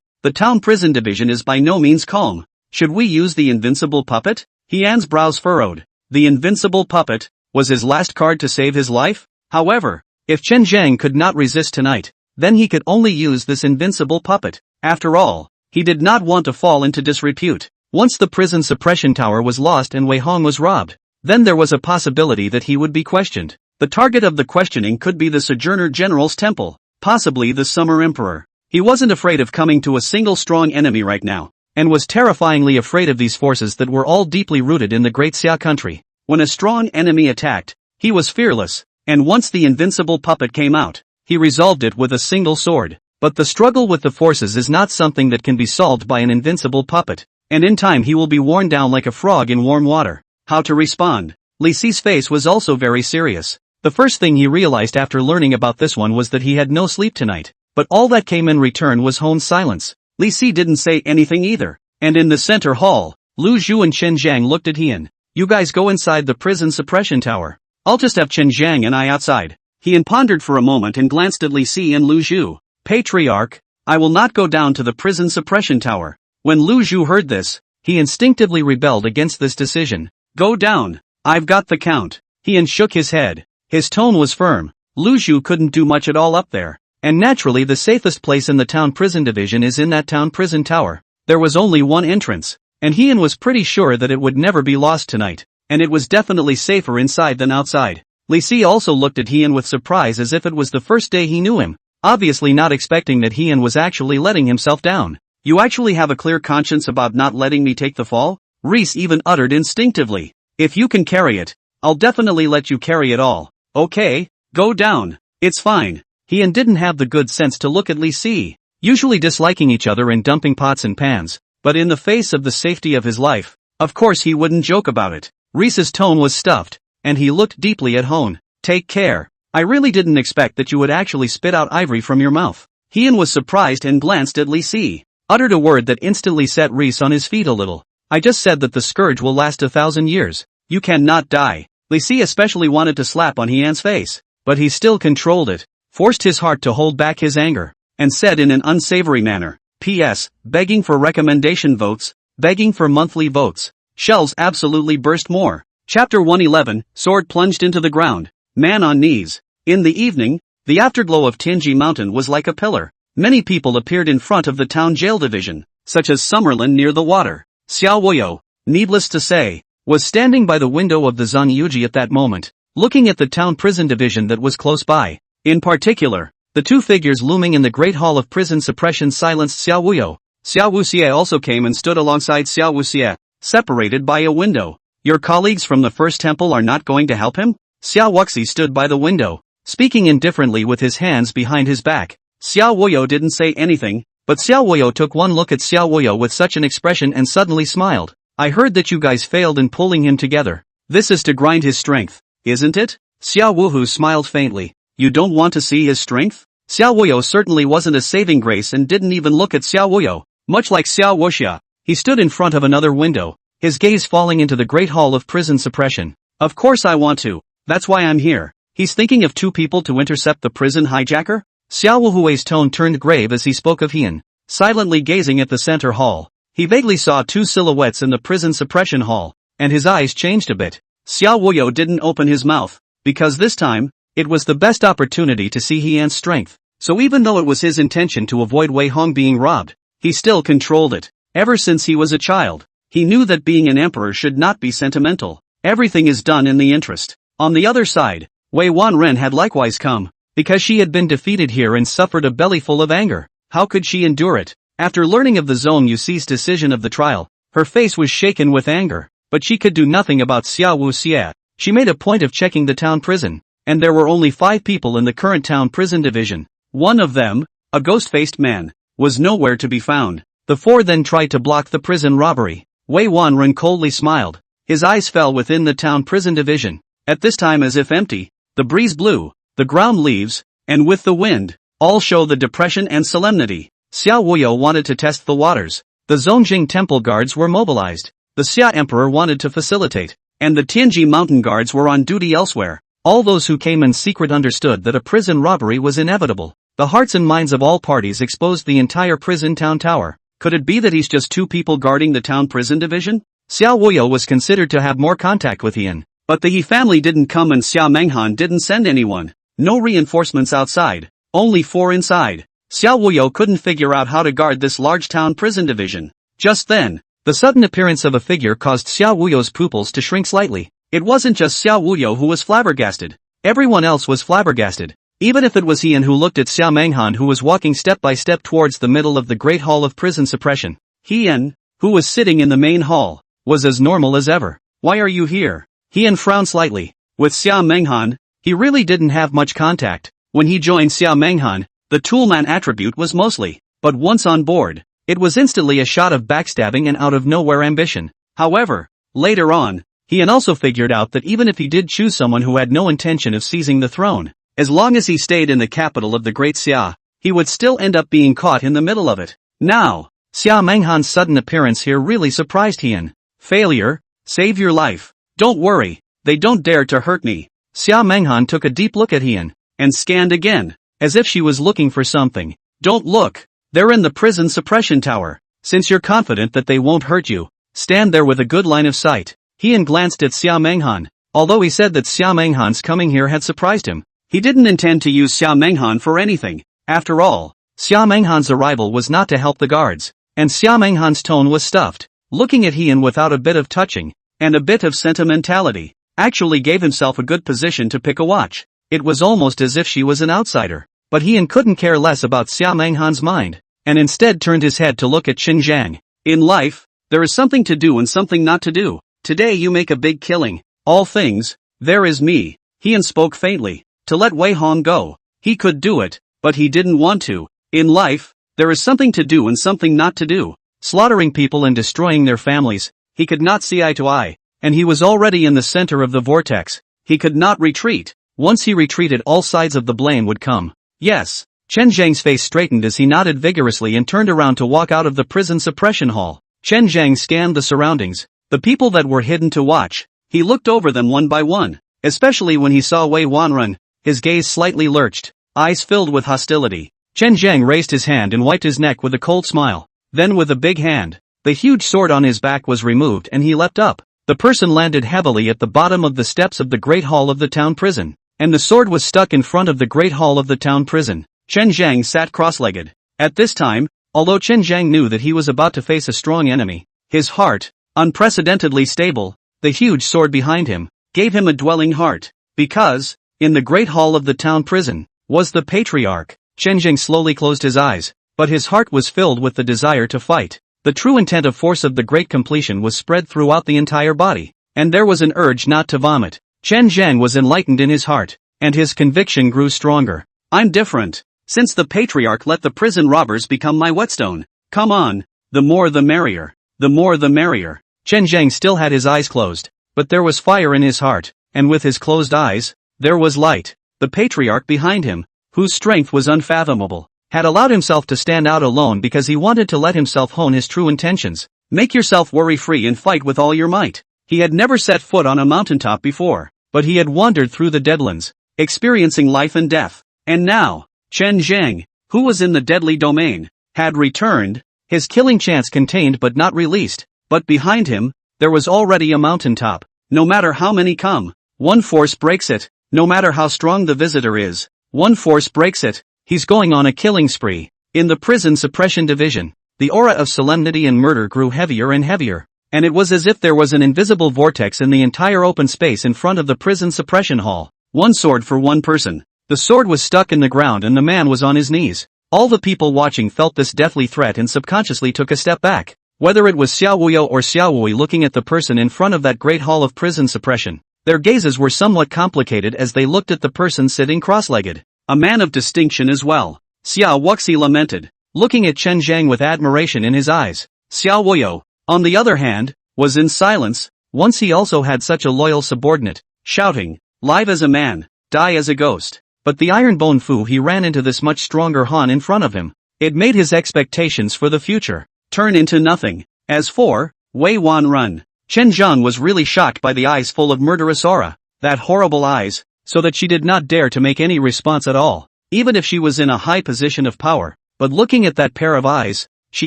the town prison division is by no means calm. Should we use the invincible puppet? He-An's brows furrowed. The invincible puppet was his last card to save his life? However, if Chen Zhang could not resist tonight, then he could only use this invincible puppet. After all, he did not want to fall into disrepute. Once the prison suppression tower was lost and Wei Hong was robbed, then there was a possibility that he would be questioned. The target of the questioning could be the Sojourner General's temple, possibly the Summer Emperor. He wasn't afraid of coming to a single strong enemy right now, and was terrifyingly afraid of these forces that were all deeply rooted in the Great Xia country. When a strong enemy attacked, he was fearless, and once the invincible puppet came out, he resolved it with a single sword. But the struggle with the forces is not something that can be solved by an invincible puppet, and in time he will be worn down like a frog in warm water. How to respond? Li Si's face was also very serious. The first thing he realized after learning about this one was that he had no sleep tonight. But all that came in return was Hon's silence. Li Si didn't say anything either. And in the center hall, Lu Zhu and Chen Zhang looked at Hien. You guys go inside the prison suppression tower. I'll just have Chen Zhang and I outside. Hien pondered for a moment and glanced at Li Si and Lu Zhu. Patriarch, I will not go down to the prison suppression tower. When Lu Zhu heard this, he instinctively rebelled against this decision. Go down. I've got the count. Hien shook his head. His tone was firm. Lu Zhu couldn't do much at all up there. And naturally the safest place in the town prison division is in that town prison tower. There was only one entrance. And Hien was pretty sure that it would never be lost tonight. And it was definitely safer inside than outside. Li Si also looked at Hien with surprise as if it was the first day he knew him. Obviously not expecting that Hien was actually letting himself down. You actually have a clear conscience about not letting me take the fall? Reese even uttered instinctively. If you can carry it, I'll definitely let you carry it all. Okay, go down. It's fine. Hien didn't have the good sense to look at Li Si, usually disliking each other and dumping pots and pans, but in the face of the safety of his life, of course he wouldn't joke about it. Reese's tone was stuffed, and he looked deeply at Hon. Take care. I really didn't expect that you would actually spit out ivory from your mouth. Hien was surprised and glanced at Li Si, uttered a word that instantly set Reese on his feet a little. I just said that the scourge will last 1,000 years. You cannot die. Li Si especially wanted to slap on Hien's face, but he still controlled it, forced his heart to hold back his anger, and said in an unsavory manner, P.S. Begging for recommendation votes, begging for monthly votes. Shelves absolutely burst more. Chapter 111, Sword plunged into the ground. Man on knees. In the evening, the afterglow of Tianji Mountain was like a pillar. Many people appeared in front of the town jail division, such as Summerlin near the water. Xiao Wuyo, needless to say, was standing by the window of the Zun Yuji at that moment, looking at the town prison division that was close by. In particular, the two figures looming in the Great Hall of Prison Suppression silenced Xiao Wuyo. Xiao Wuxie also came and stood alongside Xiao Wuxie, separated by a window. Your colleagues from the First Temple are not going to help him? Xiao Wuxi stood by the window, speaking indifferently with his hands behind his back. Xiao Wuyo didn't say anything, but Xiao Wuyo took one look at Xiao Wuyo with such an expression and suddenly smiled. I heard that you guys failed in pulling him together. This is to grind his strength, isn't it? Xiao Wuhu smiled faintly. You don't want to see his strength? Xiao Wuyo certainly wasn't a saving grace and didn't even look at Xiao Wuyo. Much like Xiao Wuxia, he stood in front of another window, his gaze falling into the Great Hall of Prison Suppression. Of course I want to. That's why I'm here. He's thinking of two people to intercept the prison hijacker? Xiao Wuhui's tone turned grave as he spoke of Hien, silently gazing at the center hall. He vaguely saw two silhouettes in the prison suppression hall, and his eyes changed a bit. Xiao Wuyo didn't open his mouth, because this time, it was the best opportunity to see Hien's strength. So even though it was his intention to avoid Wei Hong being robbed, he still controlled it. Ever since he was a child, he knew that being an emperor should not be sentimental. Everything is done in the interest. On the other side, Wei Wanren had likewise come, because she had been defeated here and suffered a bellyful of anger. How could she endure it? After learning of the Zhong Yuxi's decision of the trial, her face was shaken with anger, but she could do nothing about Xiao Wuxie. She made a point of checking the town prison, and there were only 5 people in the current town prison division. One of them, a ghost-faced man, was nowhere to be found. The 4 then tried to block the prison robbery. Wei Wanren coldly smiled. His eyes fell within the town prison division. At this time as if empty, the breeze blew, the ground leaves, and with the wind, all show the depression and solemnity. Xiao Wuyo wanted to test the waters. The Zongjing temple guards were mobilized. The Xia emperor wanted to facilitate, and the Tianji mountain guards were on duty elsewhere. All those who came in secret understood that a prison robbery was inevitable. The hearts and minds of all parties exposed the entire prison town tower. Could it be that he's just 2 people guarding the town prison division? Xiao Wuyo was considered to have more contact with Hien, but the He family didn't come and Xiao Menghan didn't send anyone. No reinforcements outside, only 4 inside. Xiao Wuyo couldn't figure out how to guard this large town prison division. Just then, the sudden appearance of a figure caused Xiao Wuyo's pupils to shrink slightly. It wasn't just Xiao Wuyo who was flabbergasted. Everyone else was flabbergasted. Even if it was Hien who looked at Xiao Menghan who was walking step by step towards the middle of the Great Hall of Prison Suppression. Hien, who was sitting in the main hall, was as normal as ever. Why are you here? Hien frowned slightly. With Xiao Menghan, he really didn't have much contact. When he joined Xiao Menghan, the toolman attribute was mostly, but once on board, it was instantly a shot of backstabbing and out-of-nowhere ambition. However, later on, He also figured out that even if he did choose someone who had no intention of seizing the throne, as long as he stayed in the capital of the Great Xia, he would still end up being caught in the middle of it. Now, Xia Menghan's sudden appearance here really surprised Hien. Failure? Save your life. Don't worry, they don't dare to hurt me. Xia Menghan took a deep look at Hien, and scanned again, as if she was looking for something. Don't look. They're in the prison suppression tower. Since you're confident that they won't hurt you, stand there with a good line of sight. Hien glanced at Xia Menghan. Although he said that Xia Menghan's coming here had surprised him, he didn't intend to use Xia Menghan for anything. After all, Xia Menghan's arrival was not to help the guards, and Xia Menghan's tone was stuffed. Looking at Hien without a bit of touching, and a bit of sentimentality, actually gave himself a good position to pick a watch. It was almost as if she was an outsider. But Hien couldn't care less about Xia Menghan's mind, and instead turned his head to look at Qin Zhang. In life, there is something to do and something not to do. Today you make a big killing. All things, there is me. Hien spoke faintly. To let Wei Hong go. He could do it, but he didn't want to. In life, there is something to do and something not to do. Slaughtering people and destroying their families, he could not see eye to eye, and he was already in the center of the vortex. He could not retreat. Once he retreated, all sides of the blame would come. Yes. Chen Zhang's face straightened as he nodded vigorously and turned around to walk out of the prison suppression hall. Chen Zhang scanned the surroundings, the people that were hidden to watch. He looked over them one by one, especially when he saw Wei Wanren. His gaze slightly lurched, eyes filled with hostility. Chen Zhang raised his hand and wiped his neck with a cold smile. Then with a big hand, the huge sword on his back was removed and he leapt up. The person landed heavily at the bottom of the steps of the Great Hall of the town prison, and the sword was stuck in front of the Great Hall of the town prison. Chen Zhang sat cross-legged. At this time, although Chen Zhang knew that he was about to face a strong enemy, his heart, unprecedentedly stable, the huge sword behind him, gave him a dwelling heart. Because, in the Great Hall of the town prison, was the patriarch. Chen Zhang slowly closed his eyes, but his heart was filled with the desire to fight. The true intent of force of the great completion was spread throughout the entire body, and there was an urge not to vomit. Chen Zhang was enlightened in his heart, and his conviction grew stronger. I'm different. Since the patriarch let the prison robbers become my whetstone. Come on, the more the merrier. The more the merrier. Chen Zhang still had his eyes closed, but there was fire in his heart, and with his closed eyes, there was light. The patriarch behind him, whose strength was unfathomable, had allowed himself to stand out alone because he wanted to let himself hone his true intentions. Make yourself worry-free and fight with all your might. He had never set foot on a mountaintop before, but he had wandered through the deadlands, experiencing life and death. And now, Chen Zhang, who was in the deadly domain, had returned, his killing chance contained but not released. But behind him, there was already a mountaintop. No matter how many come, one force breaks it. No matter how strong the visitor is, one force breaks it. He's going on a killing spree. In the prison suppression division, the aura of solemnity and murder grew heavier and heavier, and it was as if there was an invisible vortex in the entire open space in front of the prison suppression hall. One sword for one person. The sword was stuck in the ground and the man was on his knees. All the people watching felt this deathly threat and subconsciously took a step back. Whether it was Xiao Wuyo or Xiao Wui looking at the person in front of that great hall of prison suppression, their gazes were somewhat complicated as they looked at the person sitting cross-legged. A man of distinction as well. Xiao Wuxi lamented, looking at Chen Zhang with admiration in his eyes. Xiao Wuyo, on the other hand, was in silence. Once he also had such a loyal subordinate, shouting, live as a man, die as a ghost. But the iron bone Fu he ran into this much stronger Han in front of him. It made his expectations for the future turn into nothing. As for Wei Wanren, Chen Zhang was really shocked by the eyes full of murderous aura, that horrible eyes, so that she did not dare to make any response at all, even if she was in a high position of power. But looking at that pair of eyes, she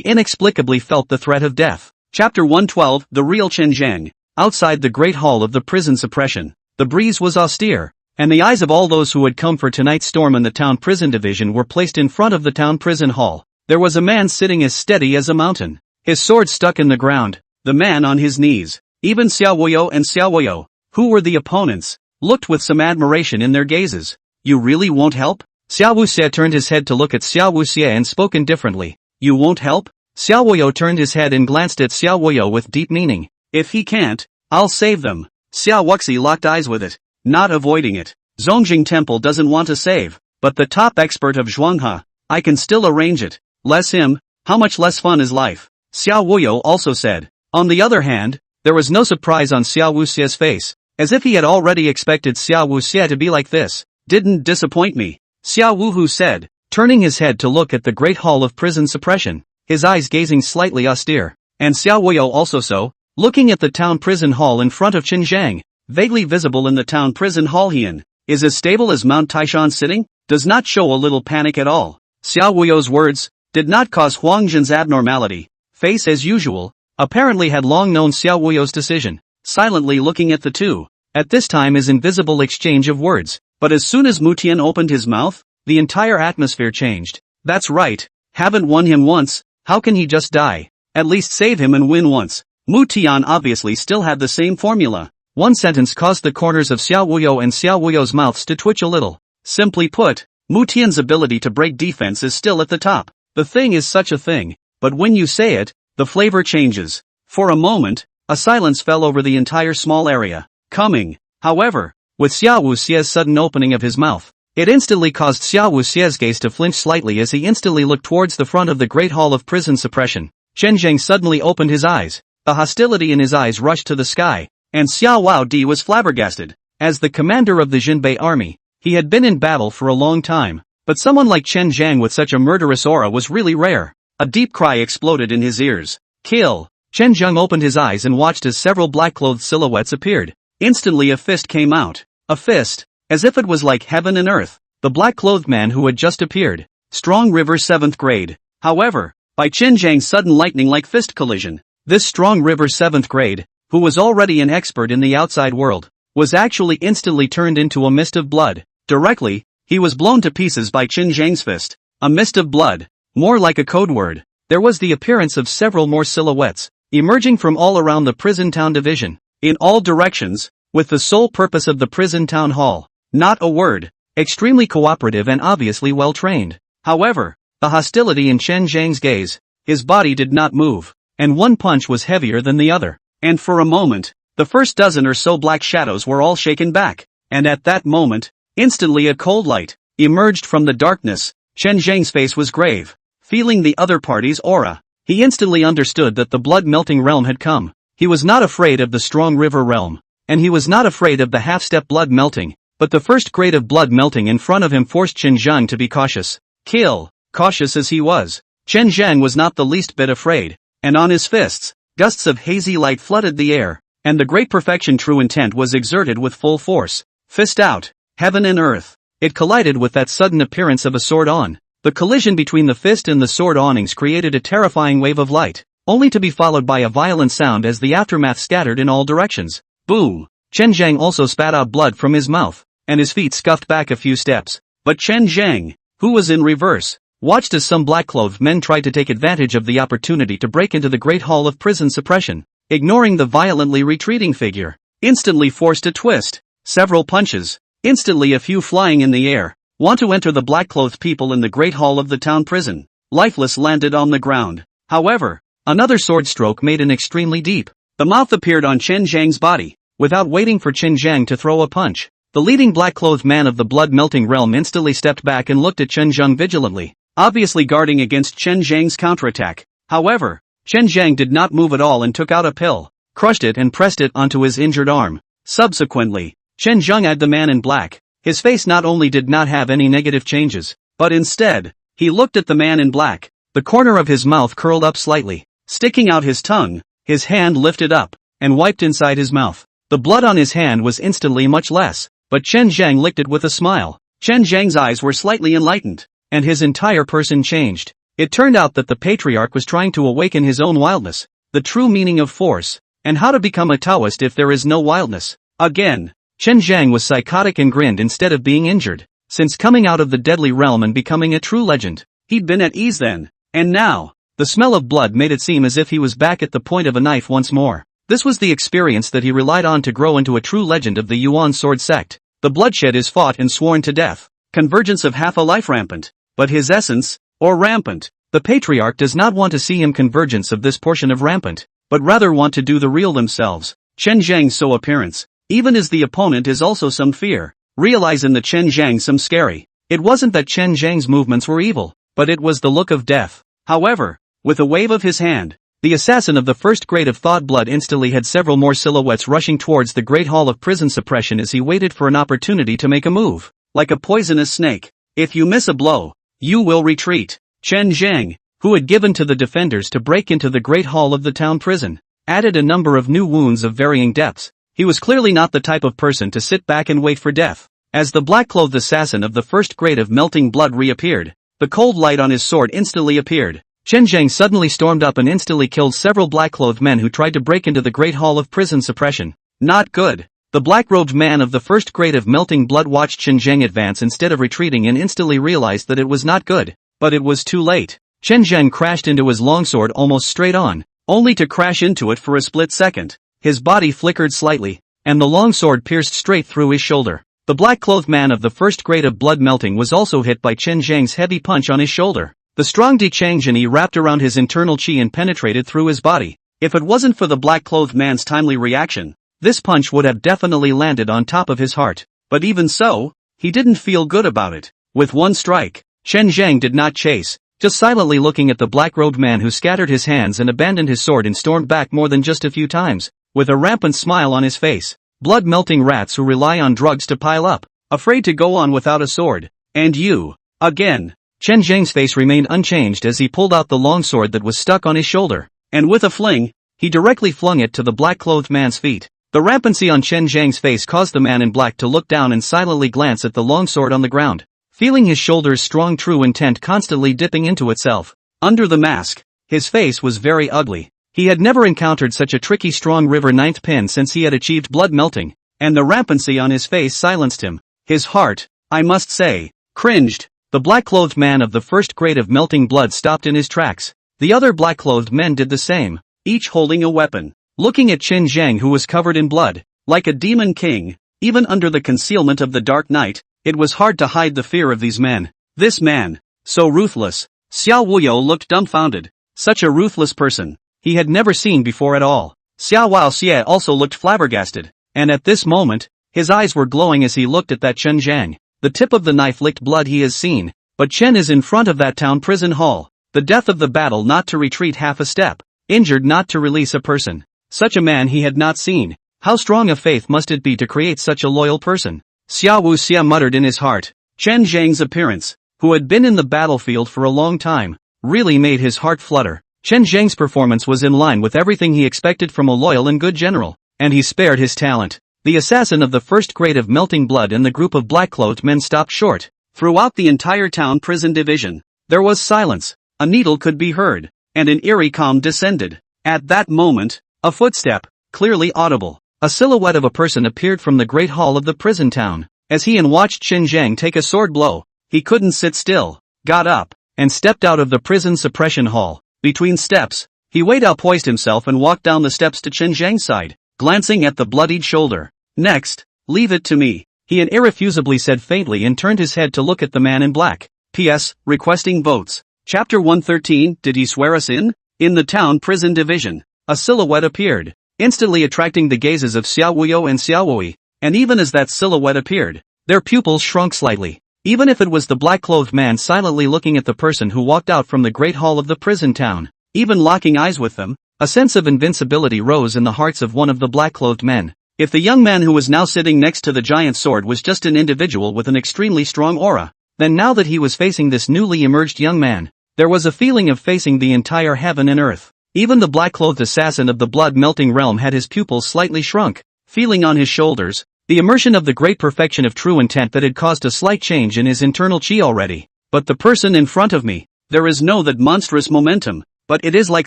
inexplicably felt the threat of death. Chapter 112, The Real Chen Zhang. Outside the great hall of the prison suppression, the breeze was austere, and the eyes of all those who had come for tonight's storm in the town prison division were placed in front of the town prison hall. There was a man sitting as steady as a mountain, his sword stuck in the ground, the man on his knees. Even Xiao Wuyo and Xiao Wuyo, who were the opponents, looked with some admiration in their gazes. You really won't help? Xiao Wuxie turned his head to look at Xiao Wuxie and spoke indifferently. You won't help? Xiao Wuyo turned his head and glanced at Xiao Wuyo with deep meaning. If he can't, I'll save them. Xiao Wuxi locked eyes with it, not avoiding it. Zongjing Temple doesn't want to save, but the top expert of Zhuanghe, I can still arrange it. Less him, how much less fun is life? Xiao Wuyo also said. On the other hand, There was no surprise on Xiao Wuxie's face, as if he had already expected Xiao Wuxie to be like this. Didn't disappoint me, Xiao Wuhu said, turning his head to look at the Great Hall of Prison Suppression, his eyes gazing slightly austere. And Xiao Wuyo also so, looking at the town prison hall in front of Qinzhang, vaguely visible in the town prison hall. Heian is as stable as Mount Taishan sitting, does not show a little panic at all. Xiao Wuyo's words did not cause Huang Zhen's abnormality. Face as usual, apparently had long known Xiao Wuyo's decision, silently looking at the two. At this time his invisible exchange of words, but as soon as Mutian opened his mouth, the entire atmosphere changed. That's right, haven't won him once, how can he just die? At least save him and win once. Mutian obviously still had the same formula. One sentence caused the corners of Xiao Wuyo and Xiao Wuyo's mouths to twitch a little. Simply put, Mutian's ability to break defense is still at the top. The thing is such a thing, but when you say it, the flavor changes. For a moment, a silence fell over the entire small area. Coming, however, with Xiao Wuxie's sudden opening of his mouth, it instantly caused Xiao Wuxie's gaze to flinch slightly as he instantly looked towards the front of the Great Hall of Prison Suppression. Qinzhang suddenly opened his eyes. The hostility in his eyes rushed to the sky, and Xiao Wao Di was flabbergasted. As the commander of the Jinbei army, he had been in battle for a long time, but someone like Qinzhang with such a murderous aura was really rare. A deep cry exploded in his ears. Kill! Qinzhang opened his eyes and watched as several black-clothed silhouettes appeared. Instantly a fist came out. A fist, as if it was like heaven and earth. The black-clothed man who had just appeared. Strong River 7th grade. However, by Qinzhang's sudden lightning-like fist collision, this Strong River 7th grade, who was already an expert in the outside world, was actually instantly turned into a mist of blood. Directly, he was blown to pieces by Qinzhang's fist. A mist of blood. More like a code word. There was the appearance of several more silhouettes, emerging from all around the prison town division, in all directions, with the sole purpose of the prison town hall. Not a word. Extremely cooperative and obviously well trained. However, the hostility in Chen Zhang's gaze, his body did not move, and one punch was heavier than the other. And for a moment, the first dozen or so black shadows were all shaken back, and at that moment, instantly a cold light emerged from the darkness. Chen Zhang's face was grave. Feeling the other party's aura, he instantly understood that the blood-melting realm had come. He was not afraid of the Strong River realm, and he was not afraid of the half-step blood melting, but the first grade of blood melting in front of him forced Qinzhang to be cautious. Kill! Cautious as he was, Qinzhang was not the least bit afraid, and on his fists, gusts of hazy light flooded the air, and the great perfection true intent was exerted with full force. Fist out, heaven and earth. It collided with that sudden appearance of a sword on. The collision between the fist and the sword awnings created a terrifying wave of light, only to be followed by a violent sound as the aftermath scattered in all directions. Boom! Qinzhang also spat out blood from his mouth, and his feet scuffed back a few steps. But Qinzhang, who was in reverse, watched as some black-clothed men tried to take advantage of the opportunity to break into the Great Hall of Prison Suppression, ignoring the violently retreating figure. Instantly forced a twist. Several punches. Instantly a few flying in the air. Want to enter the black-clothed people in the Great Hall of the town prison. Lifeless landed on the ground. However, another sword stroke made an extremely deep. The mouth appeared on Qinzhang's body. Without waiting for Qinzhang to throw a punch, the leading black-clothed man of the blood-melting realm instantly stepped back and looked at Qinzhang vigilantly, obviously guarding against Qinzhang's counterattack. However, Qinzhang did not move at all and took out a pill, crushed it and pressed it onto his injured arm. Subsequently, Qinzhang eyed the man in black. His face not only did not have any negative changes, but instead, he looked at the man in black. The corner of his mouth curled up slightly, sticking out his tongue, his hand lifted up, and wiped inside his mouth. The blood on his hand was instantly much less, but Qinzhang licked it with a smile. Qinzhang's eyes were slightly enlightened, and his entire person changed. It turned out that the patriarch was trying to awaken his own wildness, the true meaning of force, and how to become a Taoist if there is no wildness. Again, Qinzhang was psychotic and grinned instead of being injured. Since coming out of the deadly realm and becoming a true legend, he'd been at ease then, and now, the smell of blood made it seem as if he was back at the point of a knife once more. This was the experience that he relied on to grow into a true legend of the Yuan sword sect. The bloodshed is fought and sworn to death. Convergence of half a life rampant. But his essence, or rampant, the patriarch does not want to see him convergence of this portion of rampant, but rather want to do the real themselves. Qinzhang's so appearance, even as the opponent is also some fear, realize in the Qinzhang some scary. It wasn't that Qinzhang's movements were evil, but it was the look of death. However, with a wave of his hand, The assassin of the first grade of Thought Blood instantly had several more silhouettes rushing towards the Great Hall of Prison Suppression as he waited for an opportunity to make a move. Like a poisonous snake, if you miss a blow, you will retreat. Chen Zhang, who had given to the defenders to break into the Great Hall of the town prison, added a number of new wounds of varying depths. He was clearly not the type of person to sit back and wait for death. As the black-clothed assassin of the first grade of Melting Blood reappeared, the cold light on his sword instantly appeared. Chen Zhang suddenly stormed up and instantly killed several black-clothed men who tried to break into the Great Hall of Prison Suppression. Not good. The black-robed man of the first grade of Melting Blood watched Chen Zhang advance instead of retreating and instantly realized that it was not good. But it was too late. Chen Zhang crashed into his longsword almost straight on, only to crash into it for a split second. His body flickered slightly, and the longsword pierced straight through his shoulder. The black-clothed man of the first grade of Blood Melting was also hit by Chen Zhang's heavy punch on his shoulder. The strong Di Changzhen wrapped around his internal chi and penetrated through his body. If it wasn't for the black-clothed man's timely reaction, this punch would have definitely landed on top of his heart. But even so, he didn't feel good about it. With one strike, Chen Zhang did not chase, just silently looking at the black-robed man who scattered his hands and abandoned his sword and stormed back more than just a few times, with a rampant smile on his face. Blood-melting rats who rely on drugs to pile up, afraid to go on without a sword. And you, again. Chen Zhang's face remained unchanged as he pulled out the longsword that was stuck on his shoulder, and with a fling, he directly flung it to the black-clothed man's feet. The rampancy on Chen Zhang's face caused the man in black to look down and silently glance at the longsword on the ground, feeling his shoulder's strong true intent constantly dipping into itself. Under the mask, his face was very ugly. He had never encountered such a tricky strong river ninth pin since he had achieved blood melting, and the rampancy on his face silenced him. His heart, I must say, cringed. The black-clothed man of the first grade of Melting Blood stopped in his tracks. The other black-clothed men did the same, each holding a weapon. Looking at Chen Zhang who was covered in blood, like a demon king, even under the concealment of the dark night, it was hard to hide the fear of these men. This man, so ruthless. Xiao Wuyo looked dumbfounded. Such a ruthless person, he had never seen before at all. Xiao Wuxie also looked flabbergasted, and at this moment, his eyes were glowing as he looked at that Chen Zhang. The tip of the knife licked blood he has seen, but Chen is in front of that town prison hall. The death of the battle not to retreat half a step, injured not to release a person. Such a man he had not seen. How strong a faith must it be to create such a loyal person? Xiao Wuxie muttered in his heart. Chen Zhang's appearance, who had been in the battlefield for a long time, really made his heart flutter. Chen Zhang's performance was in line with everything he expected from a loyal and good general, and he spared his talent. The assassin of the first grade of Melting Blood and the group of black-clothed men stopped short. Throughout the entire town prison division, there was silence. A needle could be heard, and an eerie calm descended. At that moment, a footstep, clearly audible, a silhouette of a person appeared from the great hall of the prison town. As he watched Chen Zhang take a sword blow, he couldn't sit still, got up, and stepped out of the prison suppression hall. Between steps, he poised himself and walked down the steps to Chen Zhang's side, glancing at the bloodied shoulder. Next, leave it to me, he irrefusably said faintly and turned his head to look at the man in black. P.S. Requesting votes. Chapter 113, Did he swear us in? In the town prison division, a silhouette appeared, instantly attracting the gazes of Xiao Wuyo and Xiao Wui, and even as that silhouette appeared, their pupils shrunk slightly. Even if it was the black-clothed man silently looking at the person who walked out from the great hall of the prison town, even locking eyes with them, a sense of invincibility rose in the hearts of one of the black-clothed men. If the young man who was now sitting next to the giant sword was just an individual with an extremely strong aura, then now that he was facing this newly emerged young man, there was a feeling of facing the entire heaven and earth. Even the black-clothed assassin of the blood-melting realm had his pupils slightly shrunk, feeling on his shoulders the immersion of the great perfection of true intent that had caused a slight change in his internal chi already. But the person in front of me, there is no that monstrous momentum, but it is like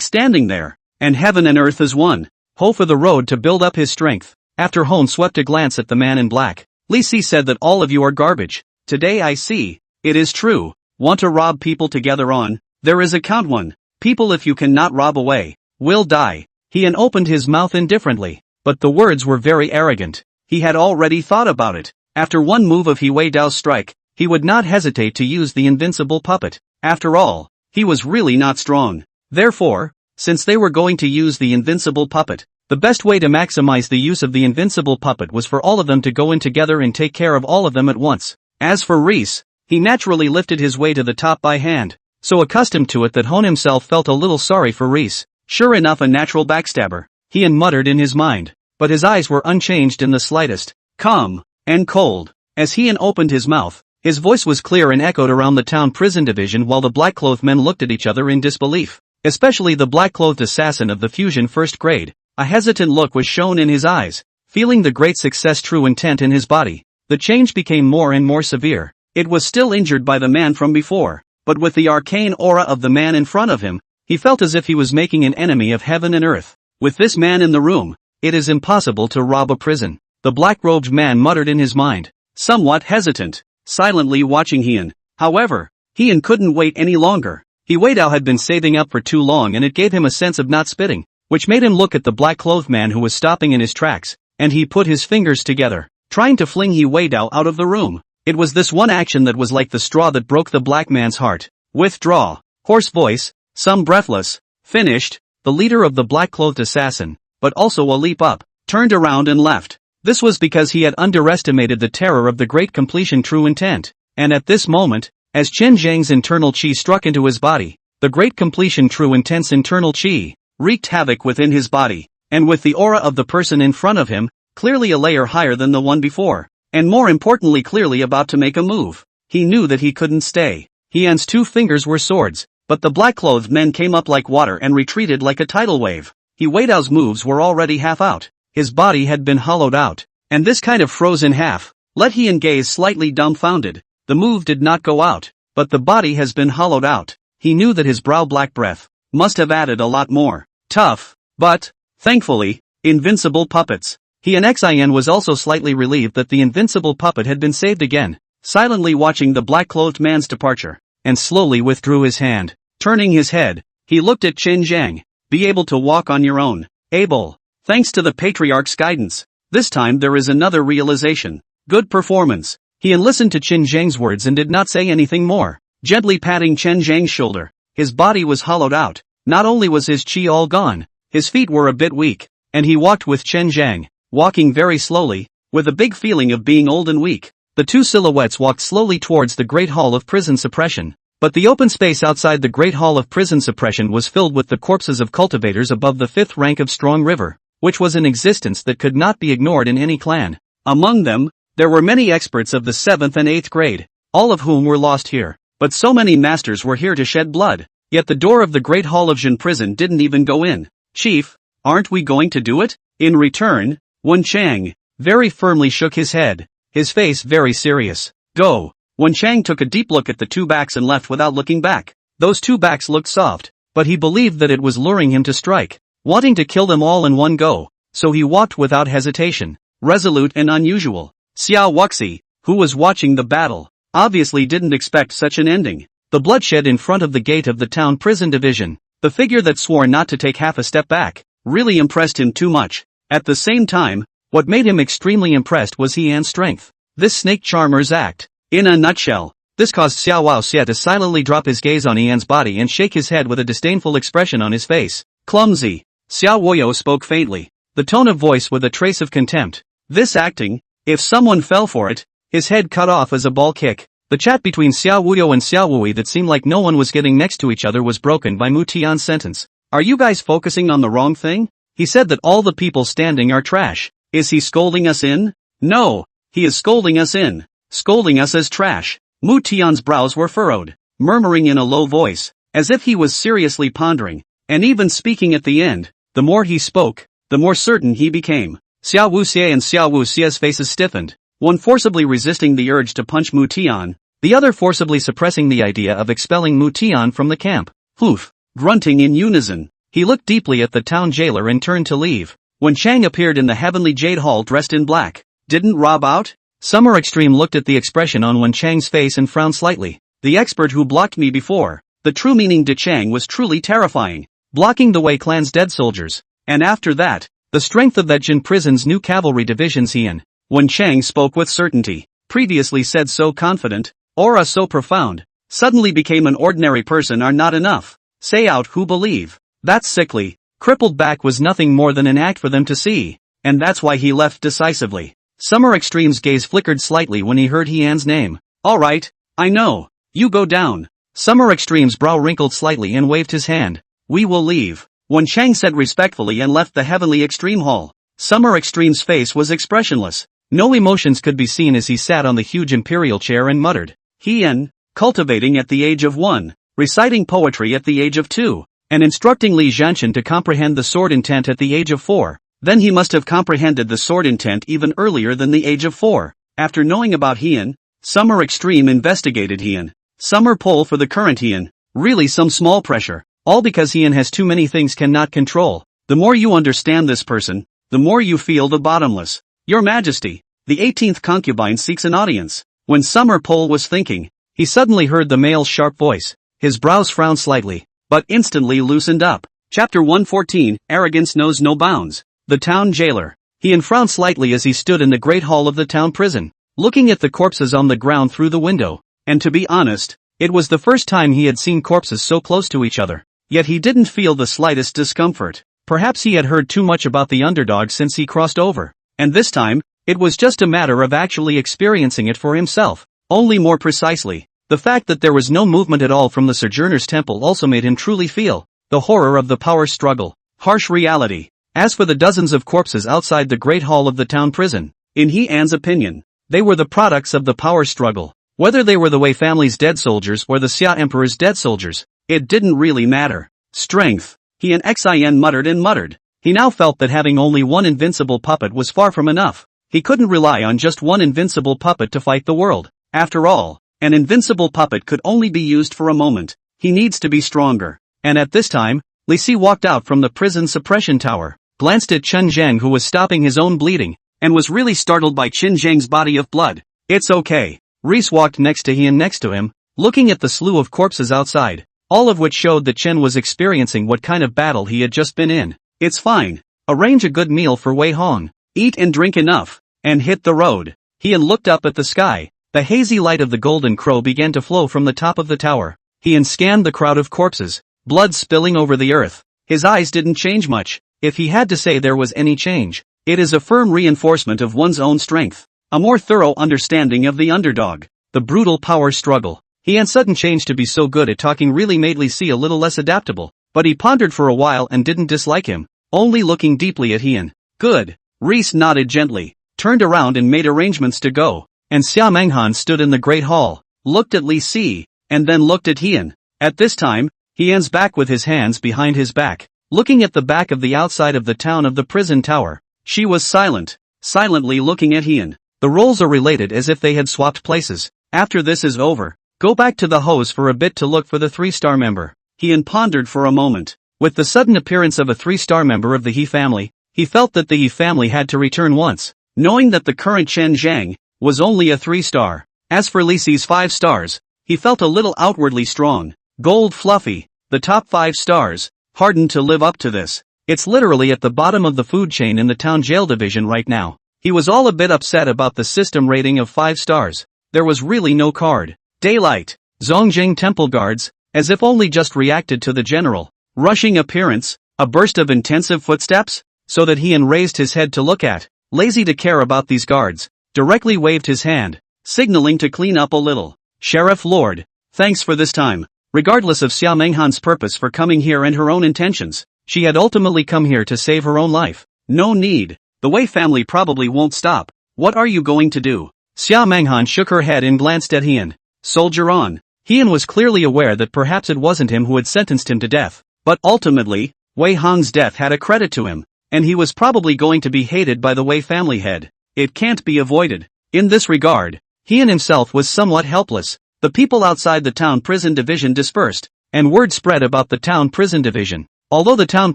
standing there, and heaven and earth is one. Ho for the road to build up his strength. After Hone swept a glance at the man in black, Li Si said that all of you are garbage. Today I see, it is true. Want to rob people together on? There is a count one. People if you cannot rob away, will die. He opened his mouth indifferently, but the words were very arrogant. He had already thought about it. After one move of He Wei Dao's strike, he would not hesitate to use the invincible puppet. After all, he was really not strong. Therefore, since they were going to use the invincible puppet, the best way to maximize the use of the invincible puppet was for all of them to go in together and take care of all of them at once. As for Reese, he naturally lifted his way to the top by hand, so accustomed to it that Hone himself felt a little sorry for Reese. Sure enough, a natural backstabber, Heian muttered in his mind. But his eyes were unchanged in the slightest, calm and cold. As Heian opened his mouth, his voice was clear and echoed around the town prison division while the black-clothed men looked at each other in disbelief. Especially the black-clothed assassin of the fusion first grade. A hesitant look was shown in his eyes. Feeling the great success true intent in his body, the change became more and more severe. It was still injured by the man from before, but with the arcane aura of the man in front of him, he felt as if he was making an enemy of heaven and earth. With this man in the room, it is impossible to rob a prison, the black-robed man muttered in his mind, somewhat hesitant, silently watching Heian. However, Heian couldn't wait any longer. He Weidao had been saving up for too long and it gave him a sense of not spitting, which made him look at the black-clothed man who was stopping in his tracks, and he put his fingers together, trying to fling He Weidao out of the room. It was this one action that was like the straw that broke the black man's heart. Withdraw. Hoarse voice, some breathless, finished, the leader of the black-clothed assassin, but also a leap up, turned around and left. This was because he had underestimated the terror of the great completion true intent, and at this moment, as Chen Zhang's internal chi struck into his body, the great completion true intent's internal chi wreaked havoc within his body, and with the aura of the person in front of him, clearly a layer higher than the one before, and more importantly clearly about to make a move. He knew that he couldn't stay. Heian's two fingers were swords, but the black-clothed men came up like water and retreated like a tidal wave. He Weidao's moves were already half out. His body had been hollowed out, and this kind of froze in half. Let Heian gaze slightly dumbfounded. The move did not go out, but the body has been hollowed out. He knew that his brow black breath must have added a lot more. Tough, but, thankfully, invincible puppets. Heian Xian was also slightly relieved that the invincible puppet had been saved again, silently watching the black-clothed man's departure, and slowly withdrew his hand. Turning his head, he looked at Chen Zhang. Be able to walk on your own. Able. Thanks to the patriarch's guidance. This time there is another realization. Good performance. Heian listened to Chen Zhang's words and did not say anything more, gently patting Chen Zhang's shoulder. His body was hollowed out. Not only was his chi all gone, his feet were a bit weak, and he walked with Chen Zhang, walking very slowly, with a big feeling of being old and weak. The two silhouettes walked slowly towards the Great Hall of Prison Suppression. But the open space outside the Great Hall of Prison Suppression was filled with the corpses of cultivators above the 5th rank of Strong River, which was an existence that could not be ignored in any clan. Among them, there were many experts of the 7th and 8th grade, all of whom were lost here. But so many masters were here to shed blood. Yet the door of the Great Hall of Jin Prison didn't even go in. Chief, aren't we going to do it? In return, Wen Chang very firmly shook his head, his face very serious. Go. Wen Chang took a deep look at the two backs and left without looking back. Those two backs looked soft, but he believed that it was luring him to strike, wanting to kill them all in one go, so he walked without hesitation, resolute and unusual. Xiao Wuxi, who was watching the battle, obviously didn't expect such an ending. The bloodshed in front of the gate of the town prison division, the figure that swore not to take half a step back, really impressed him too much. At the same time, what made him extremely impressed was Heian's strength. This snake charmer's act. In a nutshell, this caused Xiao Wuxi to silently drop his gaze on Heian's body and shake his head with a disdainful expression on his face. Clumsy. Xiao Wuyo spoke faintly, the tone of voice with a trace of contempt. This acting, if someone fell for it, his head cut off as a ball kick. The chat between Xiao Wuyo and Xiao Wui that seemed like no one was getting next to each other was broken by Mu Tian's sentence. Are you guys focusing on the wrong thing? He said that all the people standing are trash. Is he scolding us in? No, he is scolding us in. Scolding us as trash. Mu Tian's brows were furrowed, murmuring in a low voice, as if he was seriously pondering, and even speaking at the end. The more he spoke, the more certain he became. Xiao Wuxie and Xiao Wuxie's faces stiffened, one forcibly resisting the urge to punch Mu Tian, the other forcibly suppressing the idea of expelling Mu Tian from the camp. Hoof. Grunting in unison, he looked deeply at the town jailer and turned to leave. When Chang appeared in the heavenly jade hall dressed in black, didn't rob out? Summer Extreme looked at the expression on Wen Chang's face and frowned slightly. The expert who blocked me before. The true meaning to Chang was truly terrifying. Blocking the Wei clan's dead soldiers. And after that, the strength of that Jin prison's new cavalry divisions Heian. Wen Chang spoke with certainty. Previously said so confident, aura so profound, suddenly became an ordinary person are not enough. Say out who believe. That sickly, crippled back was nothing more than an act for them to see. And that's why he left decisively. Summer Extreme's gaze flickered slightly when he heard Heian's name. Alright, I know. You go down. Summer Extreme's brow wrinkled slightly and waved his hand. We will leave. Wen Chang said respectfully and left the heavenly extreme hall. Summer Extreme's face was expressionless. No emotions could be seen as he sat on the huge imperial chair and muttered. Hien, cultivating at the age of 1, reciting poetry at the age of 2, and instructing Li Zhanshan to comprehend the sword intent at the age of 4. Then he must have comprehended the sword intent even earlier than the age of 4. After knowing about Hien, Summer Extreme investigated Hien. Summer poll for the current Hien. Really some small pressure. All because Hien has too many things cannot control. The more you understand this person, the more you feel the bottomless. Your Majesty, the 18th concubine seeks an audience. When Summer Pole was thinking, he suddenly heard the male's sharp voice. His brows frowned slightly, but instantly loosened up. Chapter 114, Arrogance Knows No Bounds. The town jailer. Hien frowned slightly as he stood in the great hall of the town prison, looking at the corpses on the ground through the window. And to be honest, it was the first time he had seen corpses so close to each other. Yet he didn't feel the slightest discomfort. Perhaps he had heard too much about the underdog since he crossed over. And this time, it was just a matter of actually experiencing it for himself. Only more precisely, the fact that there was no movement at all from the Sojourner's Temple also made him truly feel the horror of the power struggle. Harsh reality. As for the dozens of corpses outside the great hall of the town prison, in He-An's opinion, they were the products of the power struggle. Whether they were the Wei family's dead soldiers or the Xia Emperor's dead soldiers, it didn't really matter. Strength. He-An Xin muttered and muttered. He now felt that having only one invincible puppet was far from enough. He couldn't rely on just one invincible puppet to fight the world. After all, an invincible puppet could only be used for a moment. He needs to be stronger. And at this time, Li Si walked out from the prison suppression tower, glanced at Chen Zhang who was stopping his own bleeding, and was really startled by Chen Zhang's body of blood. It's okay. Reese walked next to Hien next to him, looking at the slew of corpses outside, all of which showed that Chen was experiencing what kind of battle he had just been in. It's fine. Arrange a good meal for Wei Hong. Eat and drink enough, and hit the road. Hien looked up at the sky. The hazy light of the golden crow began to flow from the top of the tower. Hien scanned the crowd of corpses, blood spilling over the earth. His eyes didn't change much. If he had to say there was any change, it is a firm reinforcement of one's own strength. A more thorough understanding of the underdog. The brutal power struggle. Hien's sudden change to be so good at talking really made Li Si a little less adaptable, but he pondered for a while and didn't dislike him, only looking deeply at Hien. Good. Reese nodded gently, turned around and made arrangements to go, and Xia Menghan stood in the great hall, looked at Li Si, and then looked at Hien. At this time, Hien's back with his hands behind his back, looking at the back of the outside of the town of the prison tower. She was silent, silently looking at Hien. The roles are related as if they had swapped places. After this is over, go back to the hose for a bit to look for the 3-star member. Hien pondered for a moment. With the sudden appearance of a 3-star member of the He family, he felt that the He family had to return once, knowing that the current Chen Zhang was only a 3-star. As for Li Si's 5 stars, he felt a little outwardly strong, gold fluffy. The top 5 stars, hardened to live up to this. It's literally at the bottom of the food chain in the town jail division right now. He was all a bit upset about the system rating of 5 stars. There was really no card. Daylight. Zongjing temple guards, as if only just reacted to the general rushing appearance, a burst of intensive footsteps, so that Hien raised his head to look at, lazy to care about these guards, directly waved his hand, signaling to clean up a little. Sheriff Lord, thanks for this time. Regardless of Xia Menghan's purpose for coming here and her own intentions, she had ultimately come here to save her own life. No need. The Wei family probably won't stop. What are you going to do? Xia Menghan shook her head and glanced at Hien. Soldier on. Hien was clearly aware that perhaps it wasn't him who had sentenced him to death, but ultimately, Wei Hong's death had a credit to him, and he was probably going to be hated by the Wei family head. It can't be avoided. In this regard, Hien himself was somewhat helpless. The people outside the town prison division dispersed, and word spread about the town prison division. Although the town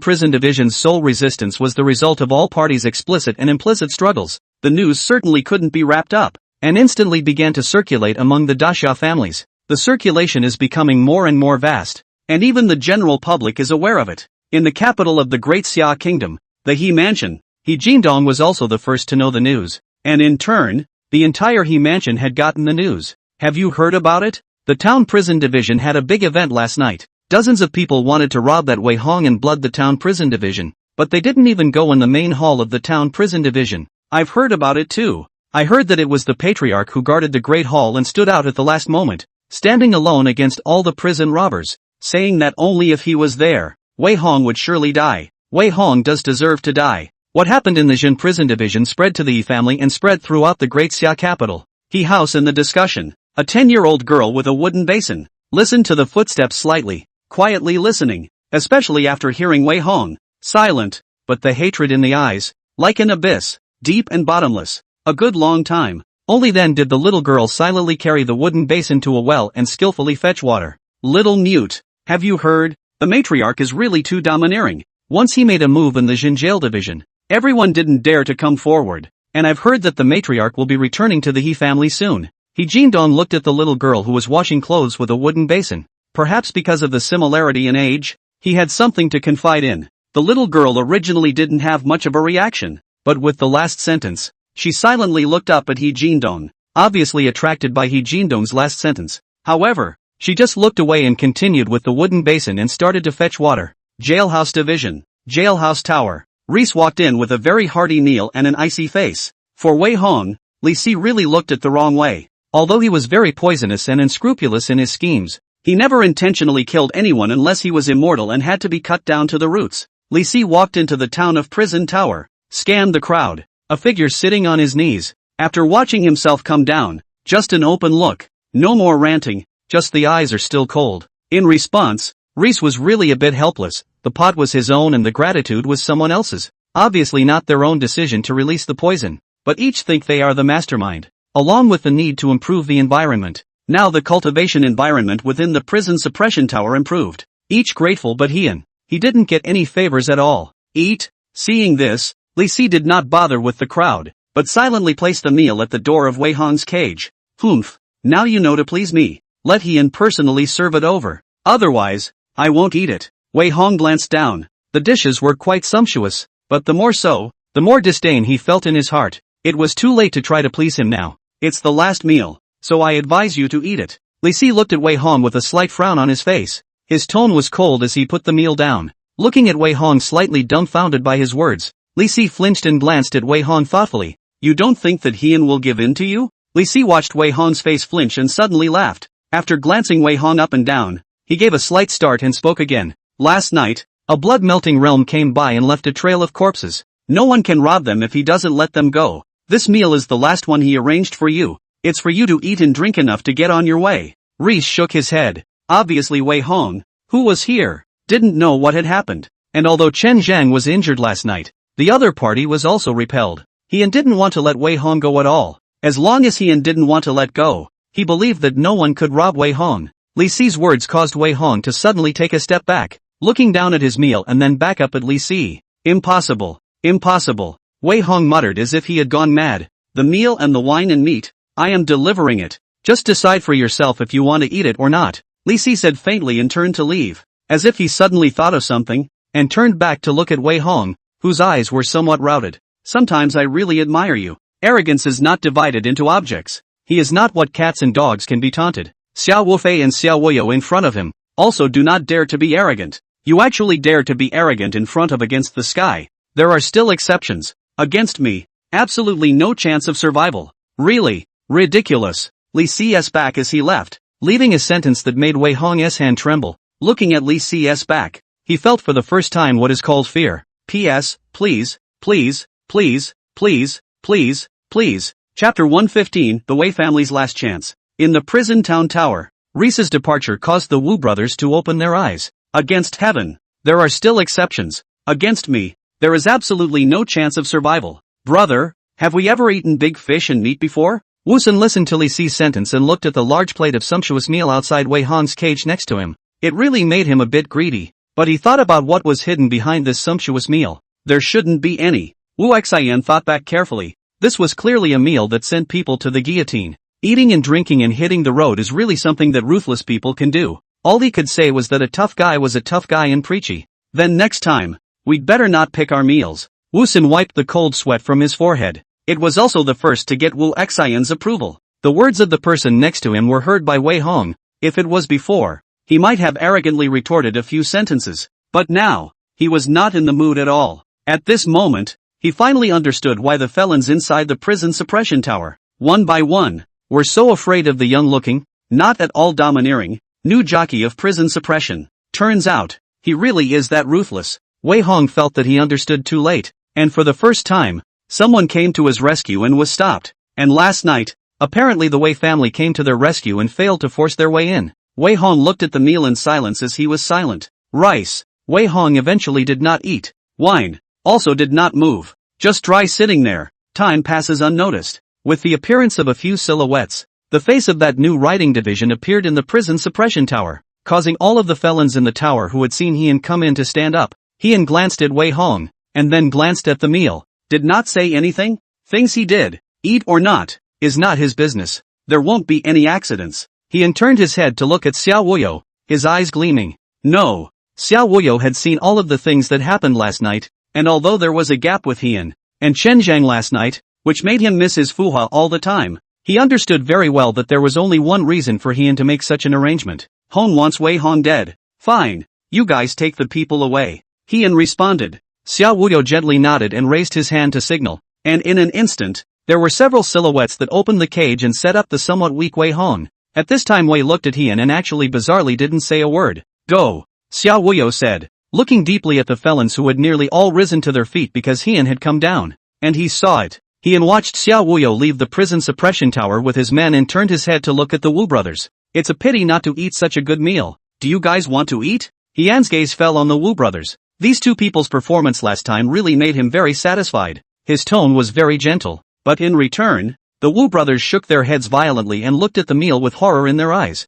prison division's sole resistance was the result of all parties' explicit and implicit struggles, the news certainly couldn't be wrapped up, and instantly began to circulate among the Daxia families. The circulation is becoming more and more vast, and even the general public is aware of it. In the capital of the Great Xia Kingdom, the He Mansion, He Jindong was also the first to know the news, and in turn, the entire He Mansion had gotten the news. Have you heard about it? The town prison division had a big event last night. Dozens of people wanted to rob that Wei Hong and blood the town prison division, but they didn't even go in the main hall of the town prison division. I've heard about it too. I heard that it was the patriarch who guarded the great hall and stood out at the last moment, standing alone against all the prison robbers, saying that only if he was there, Wei Hong would surely die. Wei Hong does deserve to die. What happened in the Jin prison division spread to the Yi family and spread throughout the great Xia capital. He house in the discussion. A 10-year-old girl with a wooden basin. Listened to the footsteps slightly, quietly listening, especially after hearing Wei Hong. Silent, but the hatred in the eyes, like an abyss, deep and bottomless. A good long time. Only then did the little girl silently carry the wooden basin to a well and skillfully fetch water. Little mute, have you heard? The matriarch is really too domineering. Once he made a move in the Jin jail division, everyone didn't dare to come forward, and I've heard that the matriarch will be returning to the He family soon. He Jin-dong looked at the little girl who was washing clothes with a wooden basin. Perhaps because of the similarity in age, he had something to confide in. The little girl originally didn't have much of a reaction, but with the last sentence, she silently looked up at He Jin-dong, obviously attracted by He Jin-dong's last sentence. However, she just looked away and continued with the wooden basin and started to fetch water. Jailhouse division. Jailhouse tower. Reese walked in with a very hearty kneel and an icy face. For Wei Hong, Li Si really looked at the wrong way. Although he was very poisonous and unscrupulous in his schemes, he never intentionally killed anyone unless he was immortal and had to be cut down to the roots. Li Si walked into the town of prison tower, scanned the crowd. A figure sitting on his knees, after watching himself come down, just an open look, no more ranting, just the eyes are still cold. In response, Reese was really a bit helpless. The pot was his own and the gratitude was someone else's. Obviously not their own decision to release the poison, but each think they are the mastermind, along with the need to improve the environment. Now the cultivation environment within the prison suppression tower improved. Each grateful, but he didn't get any favors at all. Eat. Seeing this, Li Si did not bother with the crowd, but silently placed the meal at the door of Wei Hong's cage. Humph, now you know to please me, let Hien personally serve it over. Otherwise, I won't eat it. Wei Hong glanced down. The dishes were quite sumptuous, but the more so, the more disdain he felt in his heart. It was too late to try to please him now. It's the last meal, so I advise you to eat it. Li Si looked at Wei Hong with a slight frown on his face. His tone was cold as he put the meal down. Looking at Wei Hong slightly dumbfounded by his words, Li Si flinched and glanced at Wei Hong thoughtfully. You don't think that Hien will give in to you? Li Si watched Wei Hong's face flinch and suddenly laughed. After glancing Wei Hong up and down, he gave a slight start and spoke again. Last night, a blood-melting realm came by and left a trail of corpses. No one can rob them if he doesn't let them go. This meal is the last one he arranged for you. It's for you to eat and drink enough to get on your way. Reese shook his head. Obviously Wei Hong, who was here, didn't know what had happened. And although Chen Zhang was injured last night, the other party was also repelled. Hien didn't want to let Wei Hong go at all. As long as Hien didn't want to let go, he believed that no one could rob Wei Hong. Li Si's words caused Wei Hong to suddenly take a step back, looking down at his meal and then back up at Li Si. Impossible. Impossible. Wei Hong muttered as if he had gone mad. The meal and the wine and meat, I am delivering it. Just decide for yourself if you want to eat it or not. Li Si said faintly and turned to leave, as if he suddenly thought of something, and turned back to look at Wei Hong, whose eyes were somewhat routed. Sometimes I really admire you. Arrogance is not divided into objects. He is not what cats and dogs can be taunted. Xiao Wufei and Xiao Woyo in front of him, also do not dare to be arrogant. You actually dare to be arrogant in front of against the sky. There are still exceptions. Against me, absolutely no chance of survival. Really, ridiculous. Li Si's back as he left, leaving a sentence that made Wei Hong's hand tremble. Looking at Li Si's back, he felt for the first time what is called fear. P.S. Please, please, please, please, please, please. Chapter 115, The Wei Family's Last Chance. In the prison town tower, Reese's departure caused the Wu brothers to open their eyes. Against heaven, there are still exceptions. Against me, there is absolutely no chance of survival. Brother, have we ever eaten big fish and meat before? Wusun listened to Li Si's sentence and looked at the large plate of sumptuous meal outside Wei Hong's cage next to him. It really made him a bit greedy, but he thought about what was hidden behind this sumptuous meal. There shouldn't be any. Wu Xian thought back carefully. This was clearly a meal that sent people to the guillotine. Eating and drinking and hitting the road is really something that ruthless people can do. All he could say was that a tough guy was a tough guy and preachy. Then next time, we'd better not pick our meals. Wusun wiped the cold sweat from his forehead. It was also the first to get Wu Xian's approval. The words of the person next to him were heard by Wei Hong. If it was before, he might have arrogantly retorted a few sentences. But now, he was not in the mood at all. At this moment, he finally understood why the felons inside the prison suppression tower, one by one, were so afraid of the young-looking, not at all domineering, new jockey of prison suppression. Turns out, He really is that ruthless. Wei Hong felt that he understood too late, and for the first time, someone came to his rescue and was stopped. And last night, apparently the Wei family came to their rescue and failed to force their way in. Wei Hong looked at the meal in silence as he was silent. Rice. Wei Hong eventually did not eat. Wine. Also did not move. Just dry sitting there. Time passes unnoticed. With the appearance of a few silhouettes, the face of that new riding division appeared in the prison suppression tower, causing all of the felons in the tower who had seen Hien come in to stand up. Hien glanced at Wei Hong, and then glanced at the meal. Did not say anything? Things he did, eat or not, is not his business. There won't be any accidents. Hien turned his head to look at Xiao Wuyo, his eyes gleaming. No. Xiao Wuyo had seen all of the things that happened last night, and although there was a gap with Hien and Chen Zhang last night, which made him miss his fuhua all the time, he understood very well that there was only one reason for Hien to make such an arrangement. Hong wants Wei Hong dead. Fine. You guys take the people away. Hien responded. Xiao Wuyo gently nodded and raised his hand to signal, and in an instant, there were several silhouettes that opened the cage and set up the somewhat weak Wei Hong. At this time Wei looked at Hien and actually bizarrely didn't say a word. Go. Xiao Wuyo said, looking deeply at the felons who had nearly all risen to their feet because Hien had come down. And he saw it. Hien watched Xiao Wuyo leave the prison suppression tower with his men and turned his head to look at the Wu brothers. It's a pity not to eat such a good meal. Do you guys want to eat? Hien's gaze fell on the Wu brothers. These two people's performance last time really made him very satisfied. His tone was very gentle, but in return, the Wu brothers shook their heads violently and looked at the meal with horror in their eyes.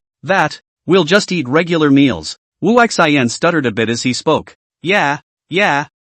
We'll just eat regular meals. Wu Xian stuttered a bit as he spoke. Yeah,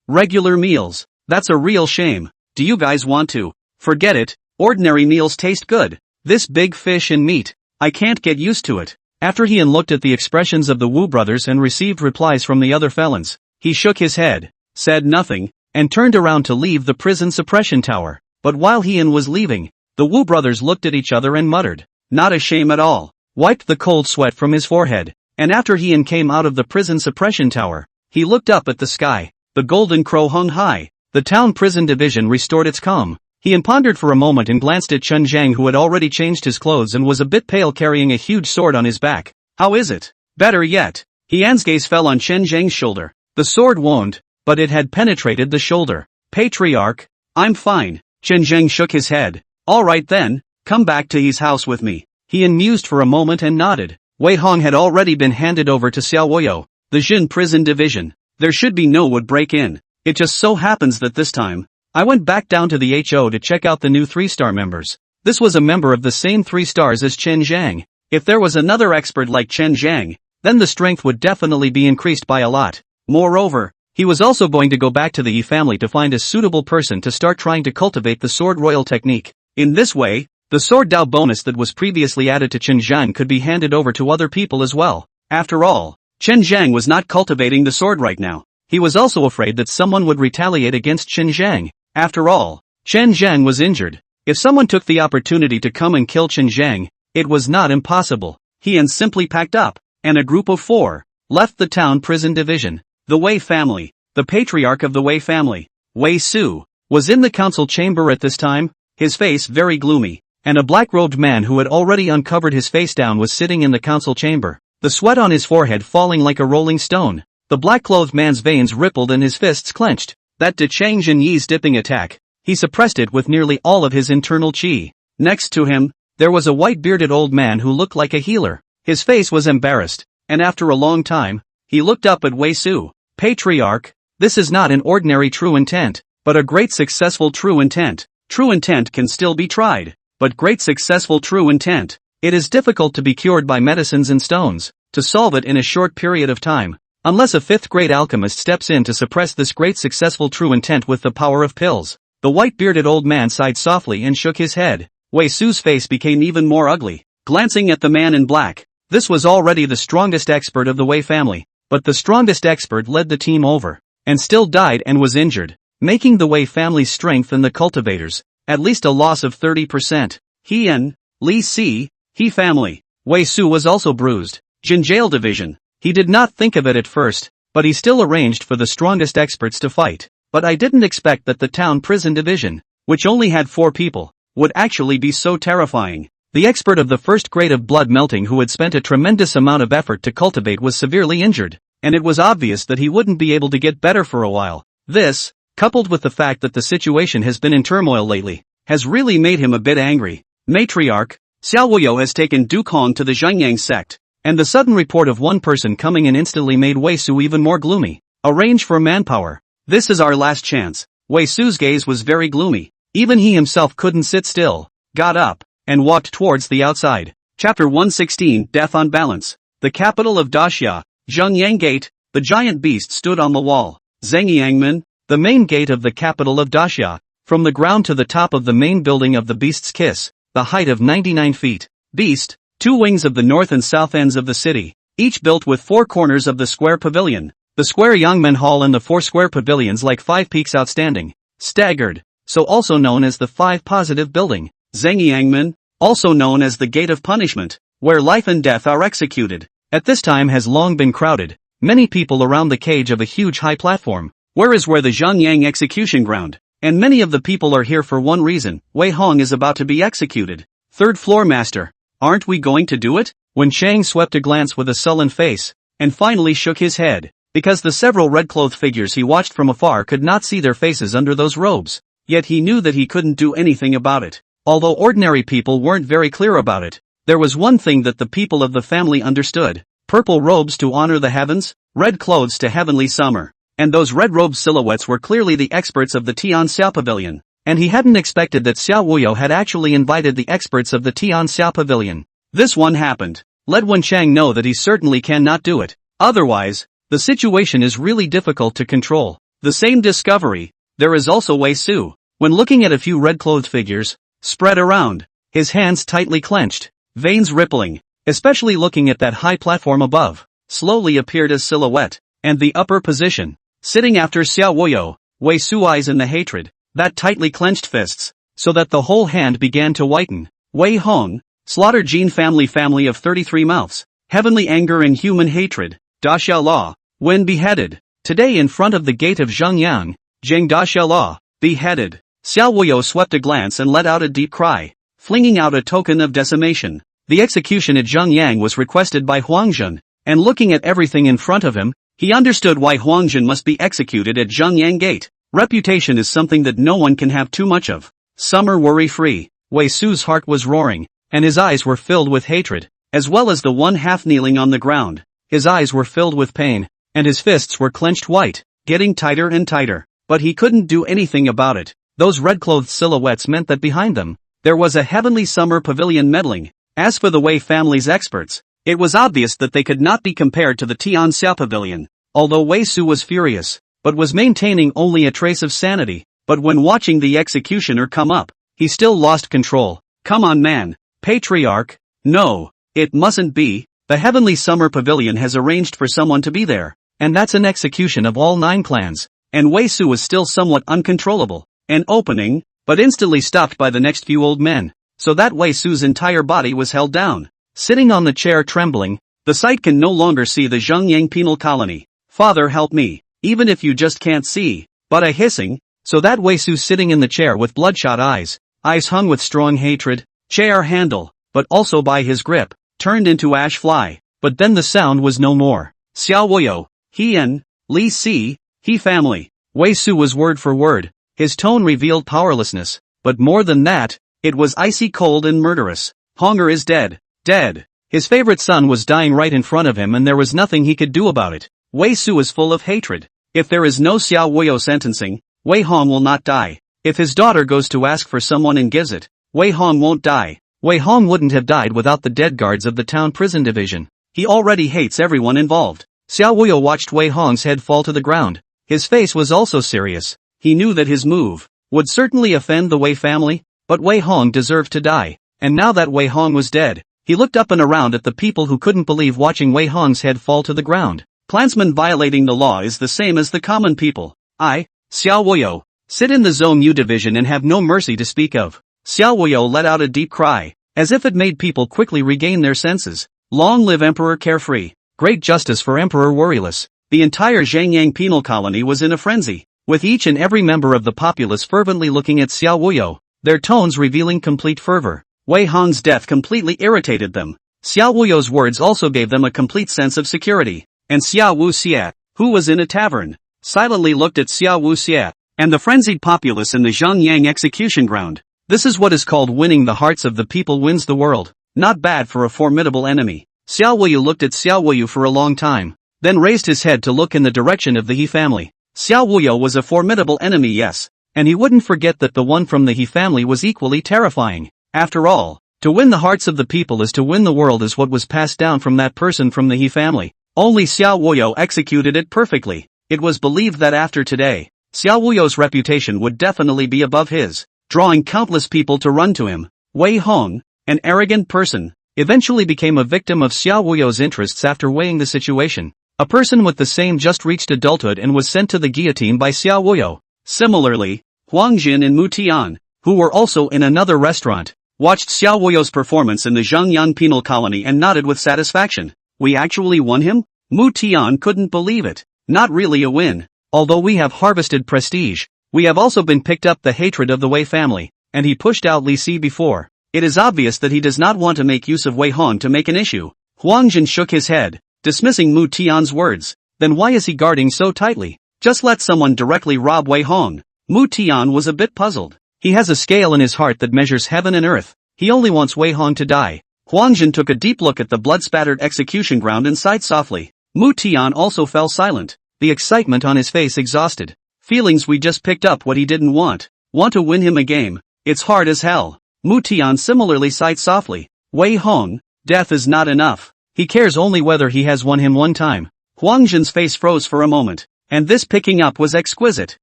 regular meals. That's a real shame. Do you guys want to? Forget it, ordinary meals taste good. This big fish and meat, I can't get used to it. After Hien looked at the expressions of the Wu brothers and received replies from the other felons, he shook his head, said nothing, and turned around to leave the prison suppression tower. But while Hien was leaving, the Wu brothers looked at each other and muttered, not a shame at all, wiped the cold sweat from his forehead, and after Hien came out of the prison suppression tower, he looked up at the sky. The golden crow hung high. The town prison division restored its calm. Hien pondered for a moment and glanced at Chen Zhang, who had already changed his clothes and was a bit pale, carrying a huge sword on his back. How is it? Better yet. Hien's gaze fell on Chen Zhang's shoulder. The sword wound, but it had penetrated the shoulder. Patriarch, I'm fine. Chen Zhang shook his head. Alright then, come back to his house with me. Hien mused for a moment and nodded. Wei Hong had already been handed over to Xiao Wuyo, the Jin prison division. There should be no would break in. It just so happens that this time, I went back down to the HO to check out the new 3-star members. This was a member of the same 3 stars as Chen Zhang. If there was another expert like Chen Zhang, then the strength would definitely be increased by a lot. Moreover, he was also going to go back to the Yi family to find a suitable person to start trying to cultivate the sword royal technique. In this way, the sword Dao bonus that was previously added to Chen Zhang could be handed over to other people as well. After all, Chen Zhang was not cultivating the sword right now. He was also afraid that someone would retaliate against Chen Zhang. After all, Chen Zhang was injured. If someone took the opportunity to come and kill Chen Zhang, it was not impossible. Hien simply packed up, and a group of 4 left the town prison division. The Wei family, the patriarch of the Wei family, Wei Su, was in the council chamber at this time, his face very gloomy, and a black-robed man who had already uncovered his face down was sitting in the council chamber, the sweat on his forehead falling like a rolling stone. The black-clothed man's veins rippled and his fists clenched. That De Chang Jin Yi's dipping attack, he suppressed it with nearly all of his internal qi. Next to him, there was a white-bearded old man who looked like a healer. His face was embarrassed, and after a long time, he looked up at Wei Su. Patriarch, this is not an ordinary true intent, but a great successful true intent. True intent can still be tried, but great successful true intent, it is difficult to be cured by medicines and stones, to solve it in a short period of time, unless a 5th-grade alchemist steps in to suppress this great successful true intent with the power of pills. The white-bearded old man sighed softly and shook his head. Wei Su's face became even more ugly, glancing at the man in black. This was already the strongest expert of the Wei family, but the strongest expert led the team over, and still died and was injured, making the Wei family's strength and the cultivators, at least a loss of 30%. Hien, Li Si, He family. Wei Su was also bruised. Jin jail division. He did not think of it at first, but he still arranged for the strongest experts to fight. But I didn't expect that the town prison division, which only had 4 people, would actually be so terrifying. The expert of the 1st grade of blood melting who had spent a tremendous amount of effort to cultivate was severely injured, and it was obvious that he wouldn't be able to get better for a while. This, coupled with the fact that the situation has been in turmoil lately, has really made him a bit angry. Matriarch, Xiao Wuyo has taken Duke Hong to the Zhengyang sect, and the sudden report of one person coming in instantly made Wei Su even more gloomy. Arrange for manpower. This is our last chance. Wei Su's gaze was very gloomy. Even he himself couldn't sit still, got up, and walked towards the outside. Chapter 116, Death on Balance. The capital of Daxia, Zhengyang Gate, the giant beast stood on the wall. Zhengyangmen, the main gate of the capital of Daxia, from the ground to the top of the main building of the Beast's Kiss, the height of 99 feet. Beast, 2 wings of the north and south ends of the city, each built with 4 corners of the square pavilion. The square Yangmen Hall and the 4 square pavilions like 5 peaks outstanding. Staggered, so also known as the 5 positive building. Zhengyangmen, also known as the Gate of Punishment, where life and death are executed, at this time has long been crowded. Many people around the cage of a huge high platform, where the Zhengyang execution ground. And many of the people are here for one reason. Wei Hong is about to be executed. 3rd floor master. Aren't we going to do it? Wen Chang swept a glance with a sullen face, and finally shook his head, because the several red-clothed figures he watched from afar could not see their faces under those robes. Yet he knew that he couldn't do anything about it. Although ordinary people weren't very clear about it, there was one thing that the people of the family understood. Purple robes to honor the heavens, red clothes to heavenly summer. And those red-robed silhouettes were clearly the experts of the Tian Xiao Pavilion. And he hadn't expected that Xiao Wuyo had actually invited the experts of the Tian Xiao Pavilion. This one happened. Let Wen Chang know that he certainly cannot do it. Otherwise, the situation is really difficult to control. The same discovery, there is also Wei Su. When looking at a few red-clothed figures, spread around, his hands tightly clenched, veins rippling, especially looking at that high platform above, slowly appeared as silhouette, and the upper position. Sitting after Xiao Wuyo, Wei Su eyes in the hatred, that tightly clenched fists, so that the whole hand began to whiten. Wei Hong, Slaughter Gene family of 33 mouths, heavenly anger and human hatred, Daxia Law, when beheaded, today in front of the gate of Zhengyang, Zheng Daxia Law, beheaded. Xiao Wuyo swept a glance and let out a deep cry, flinging out a token of decimation. The execution at Zhengyang was requested by Huangjun, and looking at everything in front of him, he understood why Huangjun must be executed at Zhengyang Gate. Reputation is something that no one can have too much of. Summer worry-free. Wei Su's heart was roaring, and his eyes were filled with hatred, as well as the one half kneeling on the ground. His eyes were filled with pain, and his fists were clenched white, getting tighter and tighter. But he couldn't do anything about it. Those red-clothed silhouettes meant that behind them, there was a heavenly summer pavilion meddling. As for the Wei family's experts, it was obvious that they could not be compared to the Tian Xiao Pavilion. Although Wei Su was furious, but was maintaining only a trace of sanity. But when watching the executioner come up, he still lost control. Come on man, Patriarch. No, it mustn't be. The Heavenly Summer Pavilion has arranged for someone to be there, and that's an execution of all 9 clans. And Wei Su was still somewhat uncontrollable. An opening, but instantly stopped by the next few old men, so that Wei Su's entire body was held down. Sitting on the chair trembling, the sight can no longer see the Zhengyang penal colony. Father help me, even if you just can't see. But a hissing, so that Wei Su sitting in the chair with bloodshot eyes hung with strong hatred, chair handle, but also by his grip, turned into ash fly. But then the sound was no more. Xiao Wuyo, he and Li Si, he family. Wei Su was word for word. His tone revealed powerlessness, but more than that, it was icy cold and murderous. Honger is dead. Dead. His favorite son was dying right in front of him and there was nothing he could do about it. Wei Su is full of hatred. If there is no Xiao Wuyo sentencing, Wei Hong will not die. If his daughter goes to ask for someone and gives it, Wei Hong won't die. Wei Hong wouldn't have died without the dead guards of the town prison division. He already hates everyone involved. Xiao Wuyo watched Wei Hong's head fall to the ground. His face was also serious. He knew that his move would certainly offend the Wei family, but Wei Hong deserved to die. And now that Wei Hong was dead, he looked up and around at the people who couldn't believe watching Wei Hong's head fall to the ground. Clansmen violating the law is the same as the common people. I, Xiao Wuyo, sit in the Zhong Yu division and have no mercy to speak of. Xiao Wuyo let out a deep cry, as if it made people quickly regain their senses. Long live Emperor Carefree. Great justice for Emperor Worryless. The entire Zhengyang penal colony was in a frenzy, with each and every member of the populace fervently looking at Xiao Wuyo, their tones revealing complete fervor. Wei Hong's death completely irritated them. Xiao Wuyo's words also gave them a complete sense of security. and Xiao Wu Xie, who was in a tavern, silently looked at Xiao Wu Xie and the frenzied populace in the Zhongyang execution ground. This is what is called winning the hearts of the people wins the world. Not bad for a formidable enemy. Xiao Wuyu looked at Xiao Wuyu for a long time, then raised his head to look in the direction of the He family. Xiao Wuyu was a formidable enemy, yes, and he wouldn't forget that the one from the He family was equally terrifying. After all, to win the hearts of the people is to win the world is what was passed down from that person from the He family. Only Xiao Wuyu executed it perfectly. It was believed that after today, Xiao Wuyu's reputation would definitely be above his, drawing countless people to run to him. Wei Hong, an arrogant person, eventually became a victim of Xiao Wuyu's interests after weighing the situation. A person with the same just reached adulthood and was sent to the guillotine by Xiao Wuyu. Similarly, Huang Jin and Mu Tian, who were also in another restaurant, watched Xiao Wuyu's performance in the Zhangyan penal colony and nodded with satisfaction. We actually won him? Mu Tian couldn't believe it. Not really a win. Although we have harvested prestige, we have also been picked up the hatred of the Wei family, and he pushed out Li Si before. It is obvious that he does not want to make use of Wei Hong to make an issue. Huang Jin shook his head, dismissing Mu Tian's words. Then why is he guarding so tightly? Just let someone directly rob Wei Hong. Mu Tian was a bit puzzled. He has a scale in his heart that measures heaven and earth. He only wants Wei Hong to die. Huang Jin took a deep look at the blood-spattered execution ground and sighed softly. Mu Tian also fell silent, the excitement on his face exhausted. Feelings we just picked up what he didn't want. Want to win him a game. It's hard as hell. Mu Tian similarly sighed softly. Wei Hong, death is not enough. He cares only whether he has won him one time. Huang Jin's face froze for a moment, and this picking up was exquisite.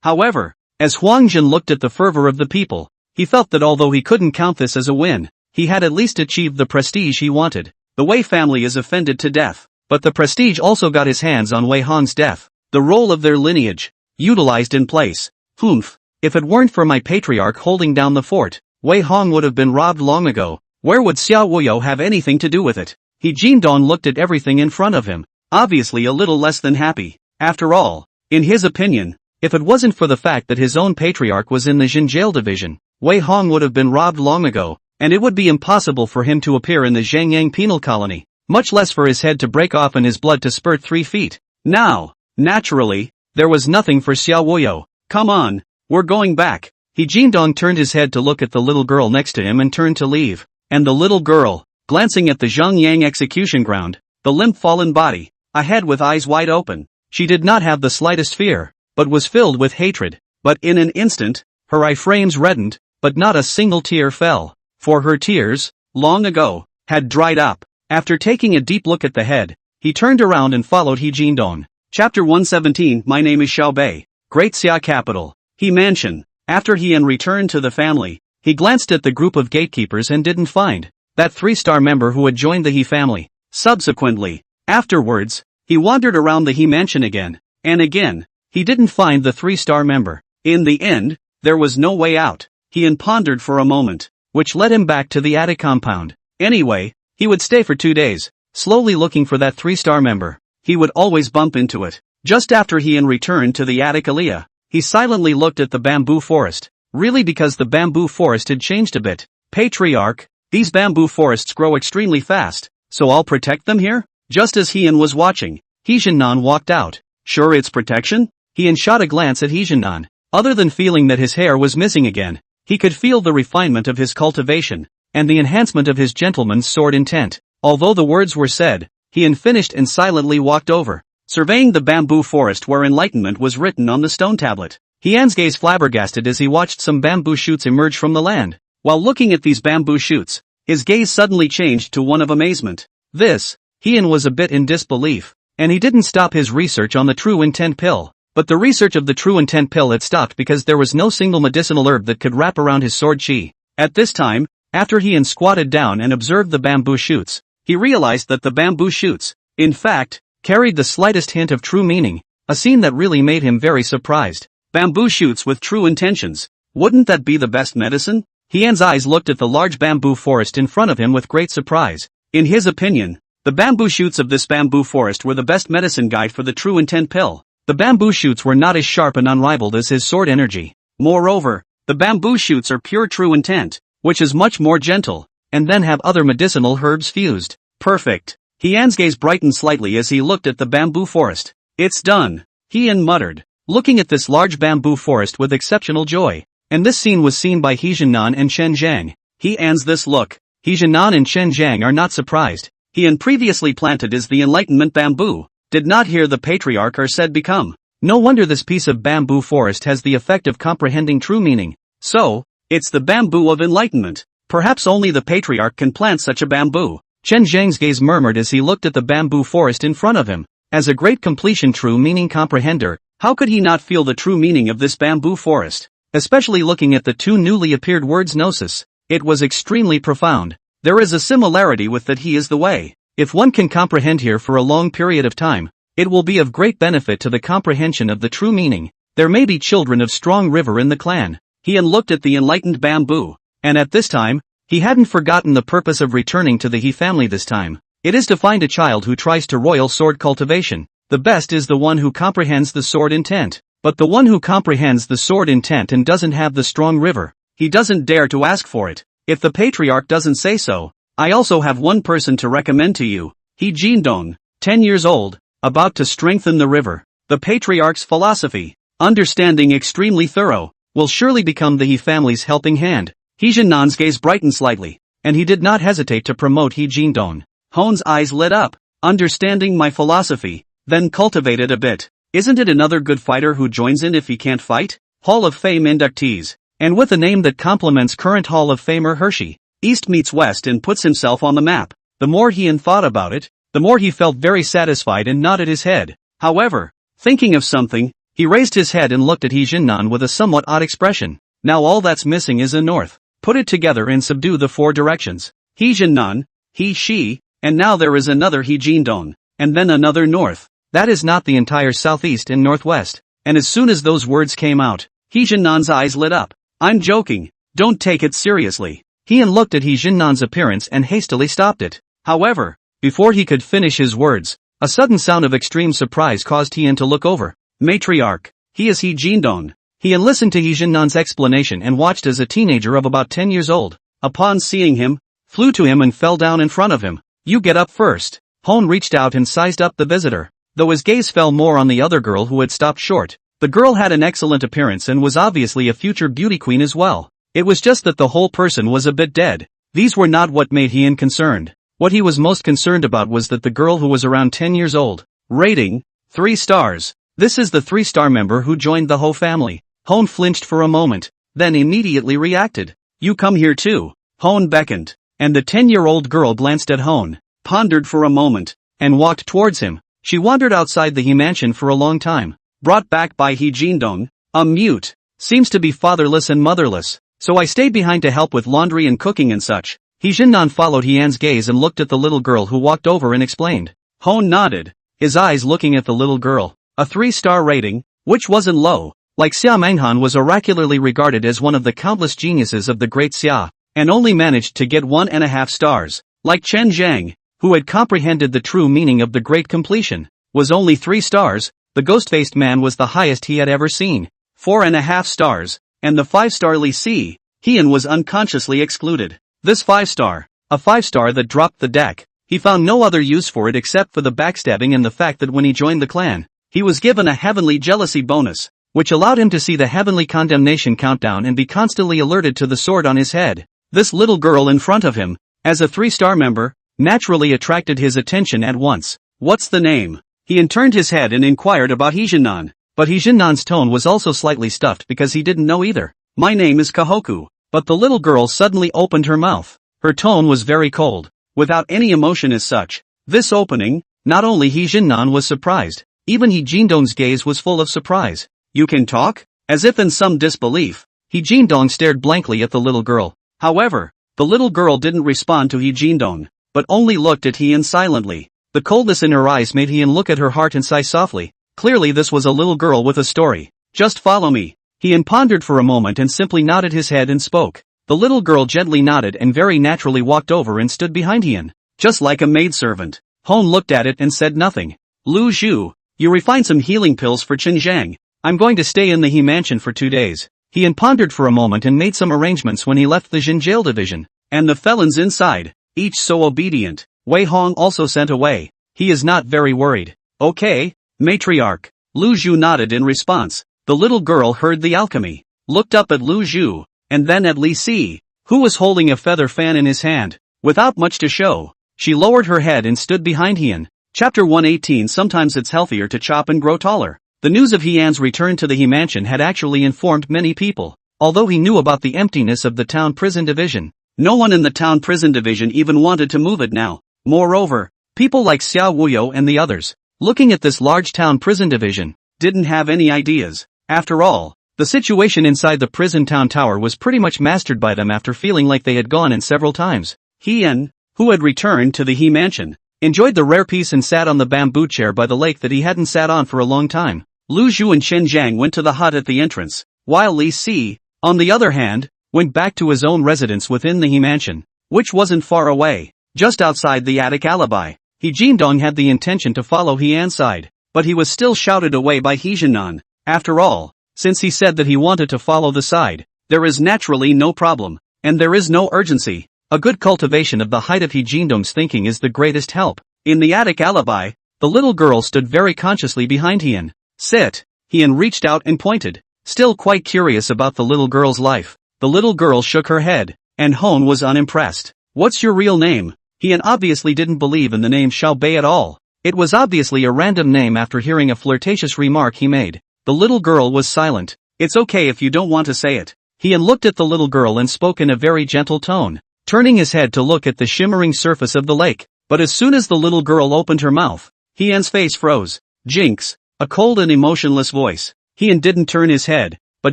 However, as Huang Jin looked at the fervor of the people, he felt that although he couldn't count this as a win, he had at least achieved the prestige he wanted. The Wei family is offended to death, but the prestige also got his hands on Wei Hong's death. The role of their lineage, utilized in place. Humph, if it weren't for my patriarch holding down the fort, Wei Hong would have been robbed long ago. Where would Xiao Wuyu have anything to do with it? He Jindong looked at everything in front of him, obviously a little less than happy. After all, in his opinion, if it wasn't for the fact that his own patriarch was in the Jinjail division, Wei Hong would have been robbed long ago, and it would be impossible for him to appear in the Zhangyang penal colony, much less for his head to break off and his blood to spurt 3 feet. Now, naturally, there was nothing for Xiao Wuyu. Come on, we're going back. He Jindong turned his head to look at the little girl next to him and turned to leave. And the little girl, glancing at the Zhongyang execution ground, the limp-fallen body, a head with eyes wide open, she did not have the slightest fear, but was filled with hatred. But in an instant, her eye frames reddened, but not a single tear fell, for her tears, long ago, had dried up. After taking a deep look at the head, he turned around and followed He Jindong. Chapter 117. My name is Xiao Bei, Great Xia Capital, He Mansion. After he returned to the family, he glanced at the group of gatekeepers and didn't find that 3-star member who had joined the He family. Subsequently, afterwards, he wandered around the He mansion again, and again, he didn't find the 3-star member. In the end, there was no way out. He pondered for a moment, which led him back to the attic compound. Anyway, he would stay for 2 days, slowly looking for that 3-star member. He would always bump into it. Just after he returned to the attic Aliyah, he silently looked at the bamboo forest. Really, because the bamboo forest had changed a bit. Patriarch, these bamboo forests grow extremely fast, so I'll protect them here? Just as Heian was watching, Heejinnan walked out. Sure it's protection? Heian shot a glance at Heejinnan. Other than feeling that his hair was missing again, he could feel the refinement of his cultivation, and the enhancement of his gentleman's sword intent. Although the words were said, Heian finished and silently walked over, surveying the bamboo forest where enlightenment was written on the stone tablet. Heian's gaze flabbergasted as he watched some bamboo shoots emerge from the land. While looking at these bamboo shoots, his gaze suddenly changed to one of amazement. Heian was a bit in disbelief, and he didn't stop his research on the true intent pill. But the research of the true intent pill had stopped because there was no single medicinal herb that could wrap around his sword chi. At this time, after Heian squatted down and observed the bamboo shoots, he realized that the bamboo shoots, in fact, carried the slightest hint of true meaning, a scene that really made him very surprised. Bamboo shoots with true intentions. Wouldn't that be the best medicine? Heian's eyes looked at the large bamboo forest in front of him with great surprise. In his opinion, the bamboo shoots of this bamboo forest were the best medicine guide for the true intent pill. The bamboo shoots were not as sharp and unrivaled as his sword energy. Moreover, the bamboo shoots are pure true intent, which is much more gentle, and then have other medicinal herbs fused. Perfect. Heian's gaze brightened slightly as he looked at the bamboo forest. It's done, Heian muttered, looking at this large bamboo forest with exceptional joy. And this scene was seen by Heian and Chen Zhang. Heian's this look. Heian and Chen Zhang are not surprised. Heian previously planted is the enlightenment bamboo, did not hear the patriarch or said become. No wonder this piece of bamboo forest has the effect of comprehending true meaning. So, it's the bamboo of enlightenment. Perhaps only the patriarch can plant such a bamboo. Chen Zhang's gaze murmured as he looked at the bamboo forest in front of him. As a great completion true meaning comprehender, how could he not feel the true meaning of this bamboo forest? Especially looking at the two newly appeared words gnosis. It was extremely profound. There is a similarity with that he is the way. If one can comprehend here for a long period of time, it will be of great benefit to the comprehension of the true meaning. There may be children of strong river in the clan. Heian looked at the enlightened bamboo, and at this time, he hadn't forgotten the purpose of returning to the He family this time. It is to find a child who tries to royal sword cultivation. The best is the one who comprehends the sword intent. But the one who comprehends the sword intent and doesn't have the strong river, he doesn't dare to ask for it. If the patriarch doesn't say so, I also have one person to recommend to you. He Jindong, 10 years old, about to strengthen the river. The patriarch's philosophy, understanding extremely thorough, will surely become the He family's helping hand. He Jinnan's gaze brightened slightly, and he did not hesitate to promote He Jindong. Hon's eyes lit up, understanding my philosophy, then cultivated a bit. Isn't it another good fighter who joins in if he can't fight? Hall of Fame inductees. And with a name that complements current Hall of Famer Hershey, East meets West and puts himself on the map. The more Heian thought about it, the more he felt very satisfied and nodded his head. However, thinking of something, he raised his head and looked at He Jinnan with a somewhat odd expression. Now all that's missing is a north. Put it together and subdue the four directions. He Jinnan, he she, and now there is another He Jindong, and then another north. That is not the entire southeast and northwest. And as soon as those words came out, He Jinnan's eyes lit up. I'm joking. Don't take it seriously. Heian looked at He Jinnan's appearance and hastily stopped it. However, before he could finish his words, a sudden sound of extreme surprise caused Heian to look over. Matriarch. He is He Jindong. Heian listened to He Jinnan's explanation and watched as a teenager of about 10 years old, upon seeing him, flew to him and fell down in front of him. You get up first. Hon reached out and sized up the visitor, though his gaze fell more on the other girl who had stopped short. The girl had an excellent appearance and was obviously a future beauty queen as well. It was just that the whole person was a bit dead. These were not what made Heian concerned. What he was most concerned about was that the girl who was around 10 years old. Rating, 3 stars. This is the 3-star member who joined the Ho family. Hon flinched for a moment, then immediately reacted. You come here too. Hon beckoned, and the 10-year-old girl glanced at Hon, pondered for a moment, and walked towards him. She wandered outside the He mansion for a long time, brought back by He Jindong, a mute. Seems to be fatherless and motherless, so I stayed behind to help with laundry and cooking and such. He Jinnan followed Heian's gaze and looked at the little girl who walked over and explained. Hon nodded, his eyes looking at the little girl. A 3-star rating, which wasn't low. Like Xia Menghan was oracularly regarded as one of the countless geniuses of the great Xia, and only managed to get 1.5 stars. Like Chen Zhang, who had comprehended the true meaning of the great completion, was only 3 stars. The ghost-faced man was the highest he had ever seen, 4.5 stars, and the 5-star Li Si, Heian was unconsciously excluded. This 5-star, a 5-star that dropped the deck, he found no other use for it except for the backstabbing and the fact that when he joined the clan, he was given a heavenly jealousy bonus, which allowed him to see the heavenly condemnation countdown and be constantly alerted to the sword on his head. This little girl in front of him, as a 3-star member, naturally attracted his attention at once. What's the name? Heian turned his head and inquired about He Jinnan, but He Jinnan's tone was also slightly stuffed because he didn't know either. My name is Kahoku. But the little girl suddenly opened her mouth. Her tone was very cold, without any emotion as such. This opening, not only He Jinnan was surprised, even He Jindong's gaze was full of surprise. You can talk? As if in some disbelief, He Jindong stared blankly at the little girl. However, the little girl didn't respond to He Jindong, but only looked at Heian silently. The coldness in her eyes made Heian look at her heart and sigh softly. Clearly this was a little girl with a story. Just follow me. Heian pondered for a moment and simply nodded his head and spoke. The little girl gently nodded and very naturally walked over and stood behind Heian, just like a maidservant. Hon looked at it and said nothing. Lu Zhu, you refined some healing pills for Chen Zhang. I'm going to stay in the He mansion for 2 days. Heian pondered for a moment and made some arrangements when he left the Jin jail division. And the felons inside, each so obedient. Wei Hong also sent away. He is not very worried. Okay, matriarch. Lu Zhu nodded in response. The little girl heard the alchemy, looked up at Lu Zhu, and then at Li Si, who was holding a feather fan in his hand. Without much to show, she lowered her head and stood behind Hien. Chapter 118. Sometimes it's healthier to chop and grow taller. The news of Hian's return to the He mansion had actually informed many people. Although he knew about the emptiness of the town prison division, no one in the town prison division even wanted to move it now. Moreover, people like Xiao Wuyo and the others, looking at this large town prison division, didn't have any ideas. After all, the situation inside the prison town tower was pretty much mastered by them after feeling like they had gone in several times. Hian, who had returned to the He mansion, enjoyed the rare peace and sat on the bamboo chair by the lake that he hadn't sat on for a long time. Lu Zhu and Chen Jiang went to the hut at the entrance, while Li Si, on the other hand, went back to his own residence within the He mansion, which wasn't far away, just outside the attic alibi. He Jindong had the intention to follow Hian's side, but he was still shouted away by He Jianan. After all, since he said that he wanted to follow the side, there is naturally no problem, and there is no urgency. A good cultivation of the height of He Jindong's thinking is the greatest help. In the attic alibi, the little girl stood very consciously behind Hian. Sit. Hian reached out and pointed, still quite curious about the little girl's life. The little girl shook her head, and Hone was unimpressed. What's your real name? Hian obviously didn't believe in the name Xiao Bei at all. It was obviously a random name after hearing a flirtatious remark he made. The little girl was silent. It's okay if you don't want to say it. Hian looked at the little girl and spoke in a very gentle tone, turning his head to look at the shimmering surface of the lake. But as soon as the little girl opened her mouth, Hian's face froze. Jinx. A cold and emotionless voice. Hian didn't turn his head, but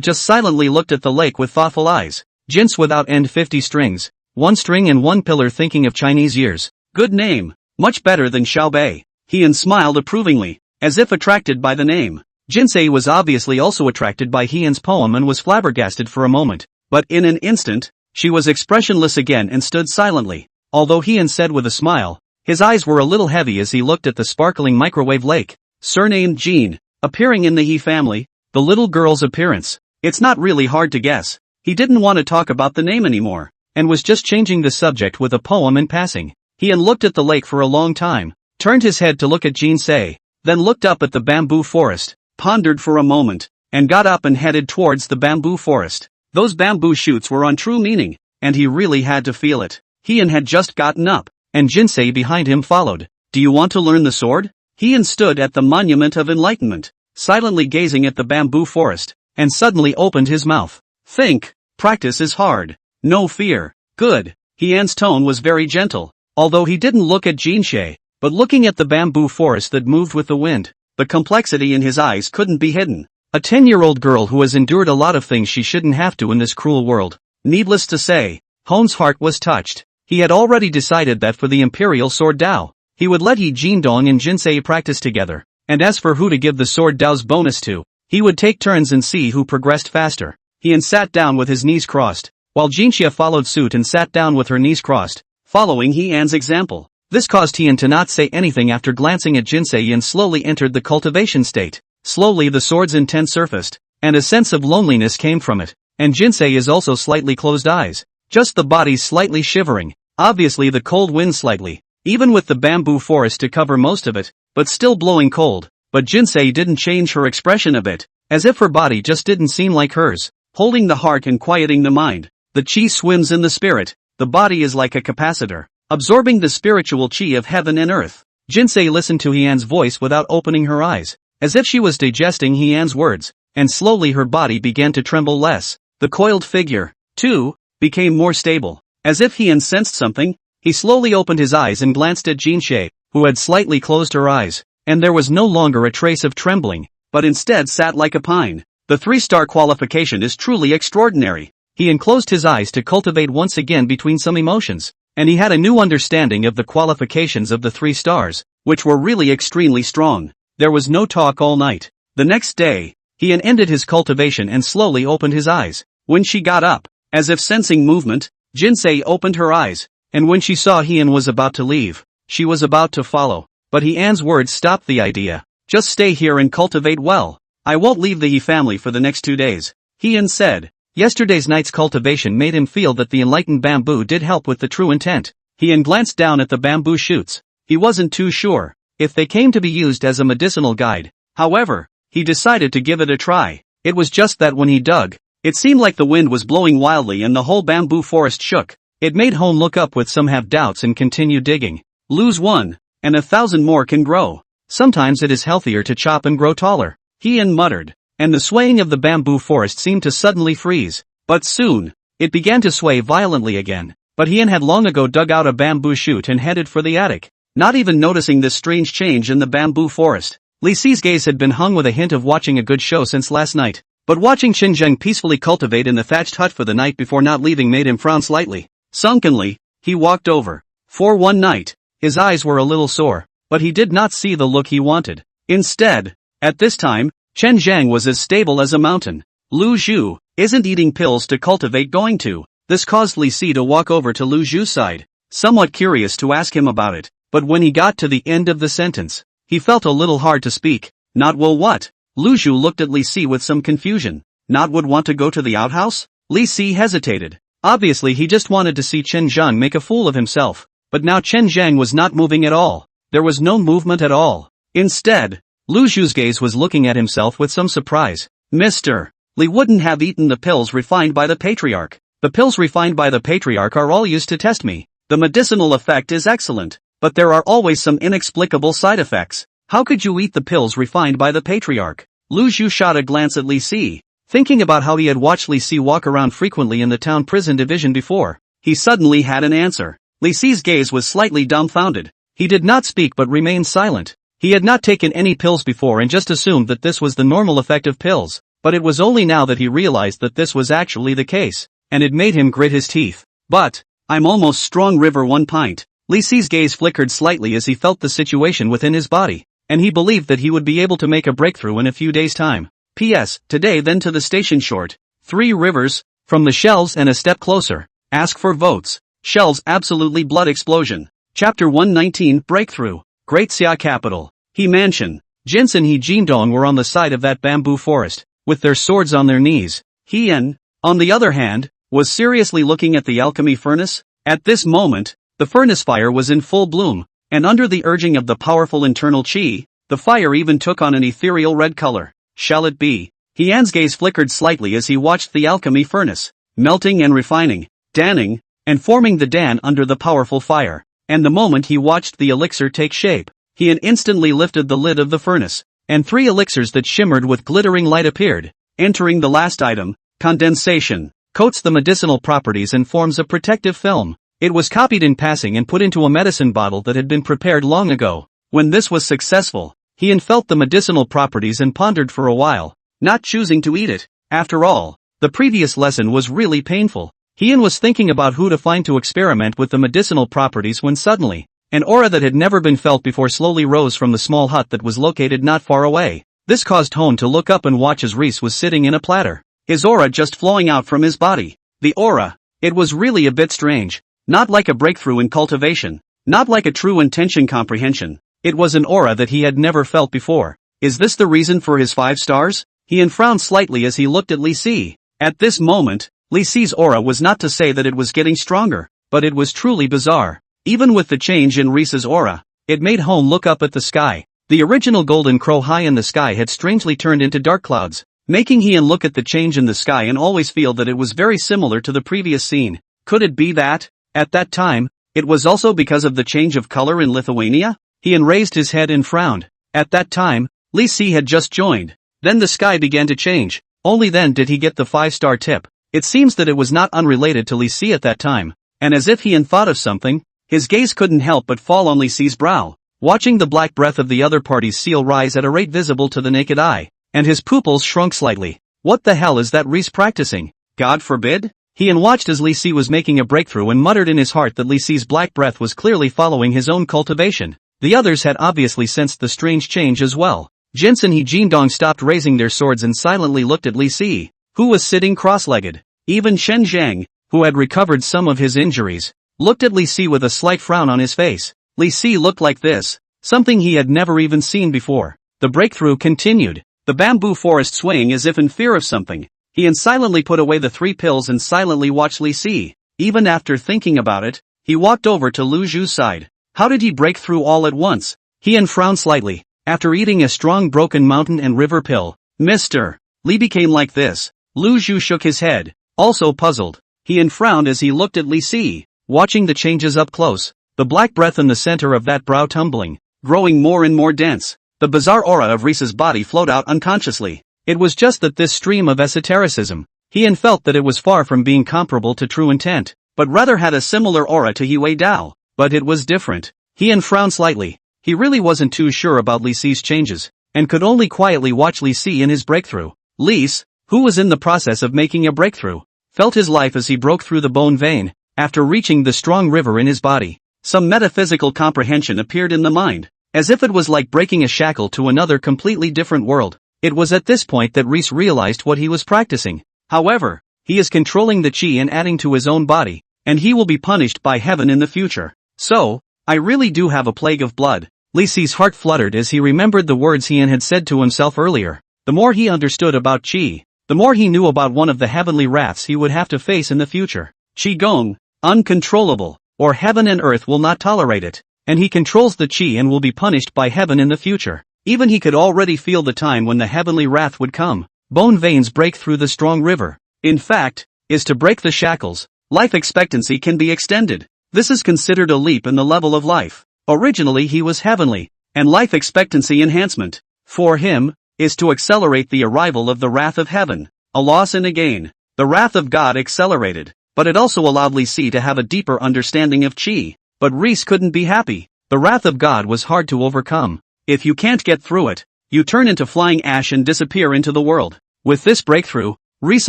just silently looked at the lake with thoughtful eyes. Jinx without end 50 strings. 1 string and 1 pillar thinking of Chinese years. Good name. Much better than Xiao Bei. Hian smiled approvingly, as if attracted by the name. Jinsei was obviously also attracted by Hian's poem and was flabbergasted for a moment, but in an instant, she was expressionless again and stood silently. Although Hian said with a smile, his eyes were a little heavy as he looked at the sparkling microwave lake. Surnamed Jean, appearing in the He family, the little girl's appearance. It's not really hard to guess. He didn't want to talk about the name anymore, and was just changing the subject with a poem in passing. Hian looked at the lake for a long time, turned his head to look at Jinsei, then looked up at the bamboo forest, pondered for a moment, and got up and headed towards the bamboo forest. Those bamboo shoots were on true meaning, and he really had to feel it. Hian had just gotten up, and Jinsei behind him followed. Do you want to learn the sword? Hian stood at the Monument of Enlightenment, silently gazing at the bamboo forest, and suddenly opened his mouth. Think. Practice is hard. No fear. Good. Hian's tone was very gentle, although he didn't look at Jinsei, but looking at the bamboo forest that moved with the wind. The complexity in his eyes couldn't be hidden. A 10-year-old girl who has endured a lot of things she shouldn't have to in this cruel world. Needless to say, Hone's heart was touched. He had already decided that for the Imperial Sword Dao, he would let He Jindong and Jinsei practice together, and as for who to give the Sword Dao's bonus to, he would take turns and see who progressed faster. Hian sat down with his knees crossed, while Jinxia followed suit and sat down with her knees crossed, following Hian's example. This caused Hian to not say anything after glancing at Jinsei and slowly entered the cultivation state. Slowly the sword's intent surfaced, and a sense of loneliness came from it, and Jinsei is also slightly closed eyes, just the body slightly shivering, obviously the cold wind slightly, even with the bamboo forest to cover most of it, but still blowing cold. But Jinsei didn't change her expression a bit, as if her body just didn't seem like hers. Holding the heart and quieting the mind, the chi swims in the spirit, the body is like a capacitor, absorbing the spiritual chi of heaven and earth. Jinsei listened to Hian's voice without opening her eyes, as if she was digesting Hian's words, and slowly her body began to tremble less. The coiled figure, too, became more stable. As if Hian sensed something, he slowly opened his eyes and glanced at Jinsei, who had slightly closed her eyes, and there was no longer a trace of trembling, but instead sat like a pine. The 3-star qualification is truly extraordinary. Hian closed his eyes to cultivate once again between some emotions, and he had a new understanding of the qualifications of the 3 stars, which were really extremely strong. There was no talk all night. The next day, Hian ended his cultivation and slowly opened his eyes. When she got up, as if sensing movement, Jinsei opened her eyes, and when she saw Hian was about to leave, she was about to follow. But Hian's words stopped the idea. Just stay here and cultivate well. I won't leave the He family for the next 2 days, Hian said. Yesterday's night's cultivation made him feel that the enlightened bamboo did help with the true intent. He glanced down at the bamboo shoots. He wasn't too sure if they came to be used as a medicinal guide. However, he decided to give it a try. It was just that when he dug, it seemed like the wind was blowing wildly and the whole bamboo forest shook. It made Hone look up with some half-doubts and continue digging. Lose one, and 1,000 more can grow. Sometimes it is healthier to chop and grow taller, he muttered. And the swaying of the bamboo forest seemed to suddenly freeze. But soon, it began to sway violently again. But he had long ago dug out a bamboo shoot and headed for the attic, not even noticing this strange change in the bamboo forest. Li Si's gaze had been hung with a hint of watching a good show since last night. But watching Chen Zheng peacefully cultivate in the thatched hut for the night before not leaving made him frown slightly. Sunkenly, he walked over. For one night, his eyes were a little sore, but he did not see the look he wanted. Instead, at this time, Chen Zhang was as stable as a mountain. Lu Zhu, isn't eating pills to cultivate going to? This caused Li Si to walk over to Lu Zhu's side, somewhat curious to ask him about it, but when he got to the end of the sentence, he felt a little hard to speak. Not will what? Lu Zhu looked at Li Si with some confusion. Not would want to go to the outhouse? Li Si hesitated. Obviously he just wanted to see Chen Zhang make a fool of himself, but now Chen Zhang was not moving at all. There was no movement at all. Instead, Lu Zhu's gaze was looking at himself with some surprise. Mr. Li wouldn't have eaten the pills refined by the patriarch. The pills refined by the patriarch are all used to test me. The medicinal effect is excellent, but there are always some inexplicable side effects. How could you eat the pills refined by the patriarch? Lu Zhu shot a glance at Li Si, thinking about how he had watched Li Si walk around frequently in the town prison division before. He suddenly had an answer. Li Si's gaze was slightly dumbfounded. He did not speak but remained silent. He had not taken any pills before and just assumed that this was the normal effect of pills, but it was only now that he realized that this was actually the case, and it made him grit his teeth. But, I'm almost strong river 1 pint. Li Si's gaze flickered slightly as he felt the situation within his body, and he believed that he would be able to make a breakthrough in a few days' time. P.S. Today then to the station short. 3 rivers, from the shelves and a step closer. Ask for votes. Shelves absolutely blood explosion. Chapter 119 Breakthrough. Great Xia Capital. He Mansion. Jinsen He Jindong were on the side of that bamboo forest, with their swords on their knees. Hien, on the other hand, was seriously looking at the alchemy furnace. At this moment, the furnace fire was in full bloom, and under the urging of the powerful internal qi, the fire even took on an ethereal red color. Shall it be? Hien's gaze flickered slightly as he watched the alchemy furnace, melting and refining, danning, and forming the dan under the powerful fire. And the moment he watched the elixir take shape, Hien instantly lifted the lid of the furnace, and 3 elixirs that shimmered with glittering light appeared. Entering the last item, condensation, coats the medicinal properties and forms a protective film. It was copied in passing and put into a medicine bottle that had been prepared long ago. When this was successful, Hien felt the medicinal properties and pondered for a while, not choosing to eat it. After all, the previous lesson was really painful. Hien was thinking about who to find to experiment with the medicinal properties when suddenly, an aura that had never been felt before slowly rose from the small hut that was located not far away. This caused Hone to look up and watch as Reese was sitting in a platter, his aura just flowing out from his body. The aura, it was really a bit strange. Not like a breakthrough in cultivation, not like a true intention comprehension. It was an aura that he had never felt before. Is this the reason for his 5 stars? Hien frowned slightly as he looked at Li Si. At this moment, Li Si's aura was not to say that it was getting stronger, but it was truly bizarre. Even with the change in Reese's aura, it made Hone look up at the sky. The original golden crow high in the sky had strangely turned into dark clouds, making Hien look at the change in the sky and always feel that it was very similar to the previous scene. Could it be that, at that time, it was also because of the change of color in Lithuania? Hien raised his head and frowned. At that time, Li Si had just joined. Then the sky began to change. Only then did he get the 5-star tip. It seems that it was not unrelated to Li Si at that time, and as if Hien thought of something, his gaze couldn't help but fall on Li Si's brow, watching the black breath of the other party's seal rise at a rate visible to the naked eye, and his pupils shrunk slightly. What the hell is that Reese practicing? God forbid? Hien watched as Li Si was making a breakthrough and muttered in his heart that Li Si's black breath was clearly following his own cultivation. The others had obviously sensed the strange change as well. Jinsen He Jindong stopped raising their swords and silently looked at Li Si, who was sitting cross-legged. Even Shen Zhang, who had recovered some of his injuries, looked at Li Si with a slight frown on his face. Li Si looked like this, something he had never even seen before. The breakthrough continued, the bamboo forest swaying as if in fear of something. Hien silently put away the 3 pills and silently watched Li Si. Even after thinking about it, he walked over to Lu Zhu's side. How did he break through all at once? Hien frowned slightly. After eating a strong broken mountain and river pill, Mr. Li became like this. Lu Zhu shook his head, also puzzled. Hien frowned as he looked at Li Si, watching the changes up close. The black breath in the center of that brow tumbling, growing more and more dense. The bizarre aura of Rice's body flowed out unconsciously. It was just that this stream of esotericism, Hien felt that it was far from being comparable to true intent, but rather had a similar aura to Yue Dao. But it was different. Hien frowned slightly. He really wasn't too sure about Li Si's changes, and could only quietly watch Li Si in his breakthrough. Li Si, who was in the process of making a breakthrough, felt his life as he broke through the bone vein, after reaching the strong river in his body. Some metaphysical comprehension appeared in the mind, as if it was like breaking a shackle to another completely different world. It was at this point that Rice realized what he was practicing. However, he is controlling the chi and adding to his own body, and he will be punished by heaven in the future. So, I really do have a plague of blood. Li Si's heart fluttered as he remembered the words Hien had said to himself earlier. The more he understood about chi, the more he knew about one of the heavenly wraths he would have to face in the future. Qi Gong, uncontrollable, or heaven and earth will not tolerate it, and he controls the chi and will be punished by heaven in the future. Even he could already feel the time when the heavenly wrath would come. Bone veins break through the strong river. In fact, is to break the shackles. Life expectancy can be extended. This is considered a leap in the level of life. Originally he was heavenly, and life expectancy enhancement, for him, is to accelerate the arrival of the wrath of heaven. A loss and a gain. The wrath of God accelerated, but it also allowed Li Si to have a deeper understanding of chi. But Rice couldn't be happy. The wrath of God was hard to overcome. If you can't get through it, you turn into flying ash and disappear into the world. With this breakthrough, Rice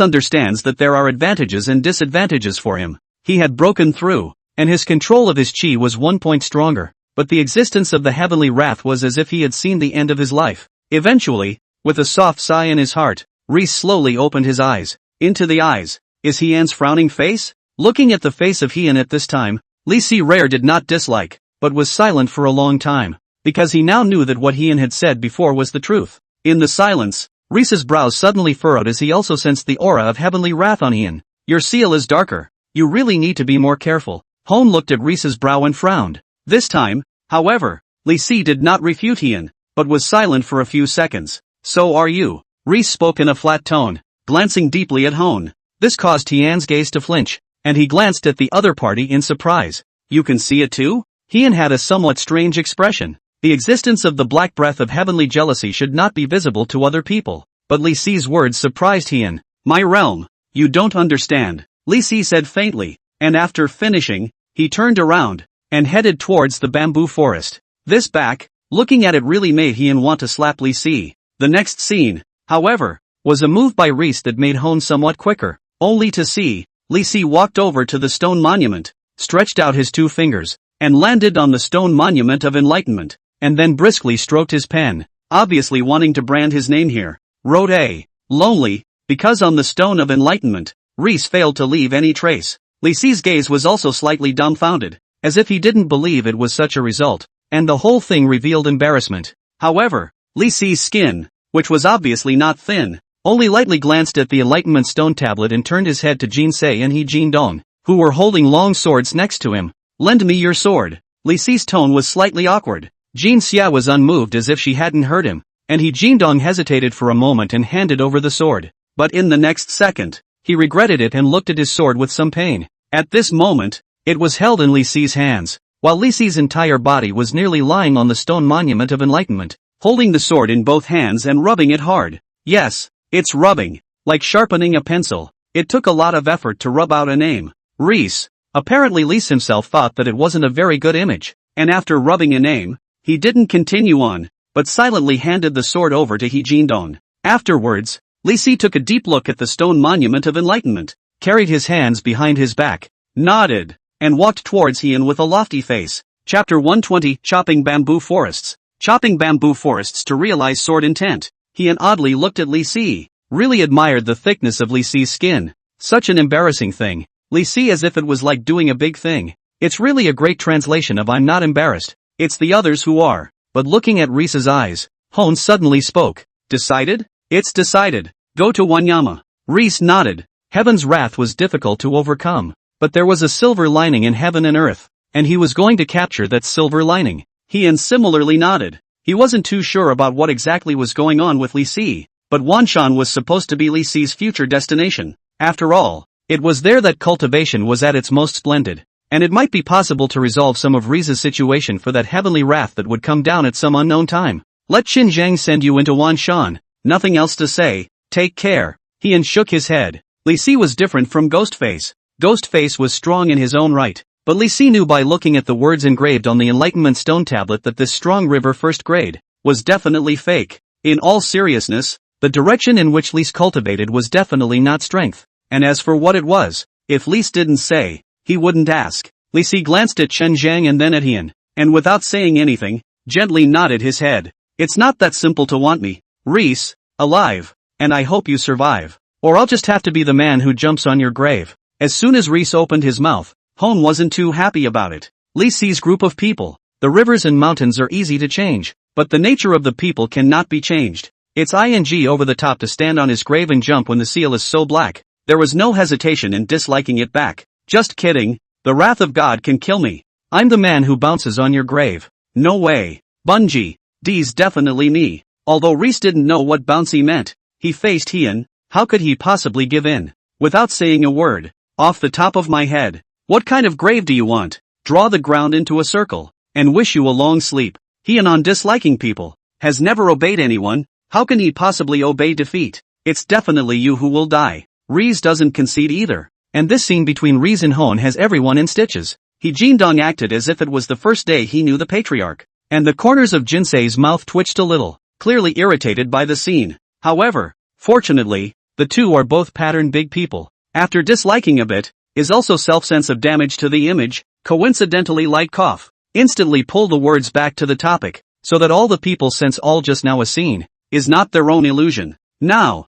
understands that there are advantages and disadvantages for him. He had broken through, and his control of his chi was 1 point stronger, but the existence of the heavenly wrath was as if he had seen the end of his life. Eventually, with a soft sigh in his heart, Rice slowly opened his eyes. Into the eyes. Is Hien's frowning face? Looking at the face of Hien at this time, Li Si Rare did not dislike, but was silent for a long time, because he now knew that what Hien had said before was the truth. In the silence, Rice's brows suddenly furrowed as he also sensed the aura of heavenly wrath on Hien. Your seal is darker. You really need to be more careful. Hone looked at Rice's brow and frowned. This time, however, Li Si did not refute Hien, but was silent for a few seconds. So are you. Rice spoke in a flat tone, glancing deeply at Hone. This caused Hien's gaze to flinch, and he glanced at the other party in surprise. You can see it too? Hien had a somewhat strange expression. The existence of the black breath of heavenly jealousy should not be visible to other people, but Li Si's words surprised Hien. My realm. You don't understand, Li Si said faintly, and after finishing, he turned around, and headed towards the bamboo forest. This back, looking at it really made Hien want to slap Li Si. The next scene, however, was a move by Rice that made Hone somewhat quicker, only to see, Li Si walked over to the stone monument, stretched out his 2 fingers, and landed on the stone monument of enlightenment, and then briskly stroked his pen, obviously wanting to brand his name here. Wrote A. Lonely, because on the stone of enlightenment, Rice failed to leave any trace. Li Si's gaze was also slightly dumbfounded, as if he didn't believe it was such a result, and the whole thing revealed embarrassment. However, Li Si's skin, which was obviously not thin, only lightly glanced at the enlightenment stone tablet and turned his head to Jin Se and He Jin Dong, who were holding long swords next to him. Lend me your sword. Li Si's tone was slightly awkward. Jin Xia was unmoved as if she hadn't heard him, and He Jin Dong hesitated for a moment and handed over the sword. But in the next second, he regretted it and looked at his sword with some pain. At this moment, it was held in Li Si's hands, while Li Si's entire body was nearly lying on the stone monument of enlightenment, holding the sword in both hands and rubbing it hard. Yes, it's rubbing, like sharpening a pencil. It took a lot of effort to rub out a name. Rice. Apparently Rice himself thought that it wasn't a very good image, and after rubbing a name, he didn't continue on, but silently handed the sword over to He Jin Dong. Afterwards, Li Si took a deep look at the stone monument of enlightenment, carried his hands behind his back, nodded, and walked towards Hien with a lofty face. Chapter 120, Chopping Bamboo Forests. Chopping bamboo forests to realize sword intent. Hien oddly looked at Li Si, really admired the thickness of Li Si's skin. Such an embarrassing thing. Li Si as if it was like doing a big thing. It's really a great translation of I'm not embarrassed. It's the others who are. But looking at Rice's eyes, Hone suddenly spoke. Decided? It's decided. Go to Wanyama. Rice nodded. Heaven's wrath was difficult to overcome, but there was a silver lining in heaven and earth, and he was going to capture that silver lining. He similarly nodded. He wasn't too sure about what exactly was going on with Li Si, but Wanshan was supposed to be Li Si's future destination. After all, it was there that cultivation was at its most splendid, and it might be possible to resolve some of Rize's situation for that heavenly wrath that would come down at some unknown time. Let Qin Zhang send you into Wanshan. Nothing else to say. Take care. He shook his head. Li Si was different from Ghostface. Ghostface was strong in his own right, but Li Si knew by looking at the words engraved on the Enlightenment Stone tablet that this strong river first grade was definitely fake. In all seriousness, the direction in which Lise cultivated was definitely not strength, and as for what it was, if Lise didn't say, he wouldn't ask. Li Si glanced at Chen Zhang and then at Hian, and without saying anything, gently nodded his head. It's not that simple to want me, Reese, alive, and I hope you survive, or I'll just have to be the man who jumps on your grave. As soon as Reese opened his mouth, Hone wasn't too happy about it. Li Si's group of people. The rivers and mountains are easy to change, but the nature of the people cannot be changed. It's ing over the top to stand on his grave and jump when the seal is so black. There was no hesitation in disliking it back. Just kidding, the wrath of God can kill me. I'm the man who bounces on your grave. No way. Bungie, D's definitely me. Although Reese didn't know what bouncy meant, he faced Hian. How could he possibly give in? Without saying a word, off the top of my head, what kind of grave do you want? Draw the ground into a circle, and wish you a long sleep. Hian, on disliking people, has never obeyed anyone. How can he possibly obey defeat? It's definitely you who will die. Reese doesn't concede either, and this scene between Reese and Hone has everyone in stitches. Jindong acted as if it was the first day he knew the patriarch, and the corners of Jinsei's mouth twitched a little, clearly irritated by the scene. However, fortunately, the two are both pattern big people. After disliking a bit, is also self-sense of damage to the image, coincidentally light cough. Instantly pull the words back to the topic, so that all the people sense all just now a scene is not their own illusion. Now,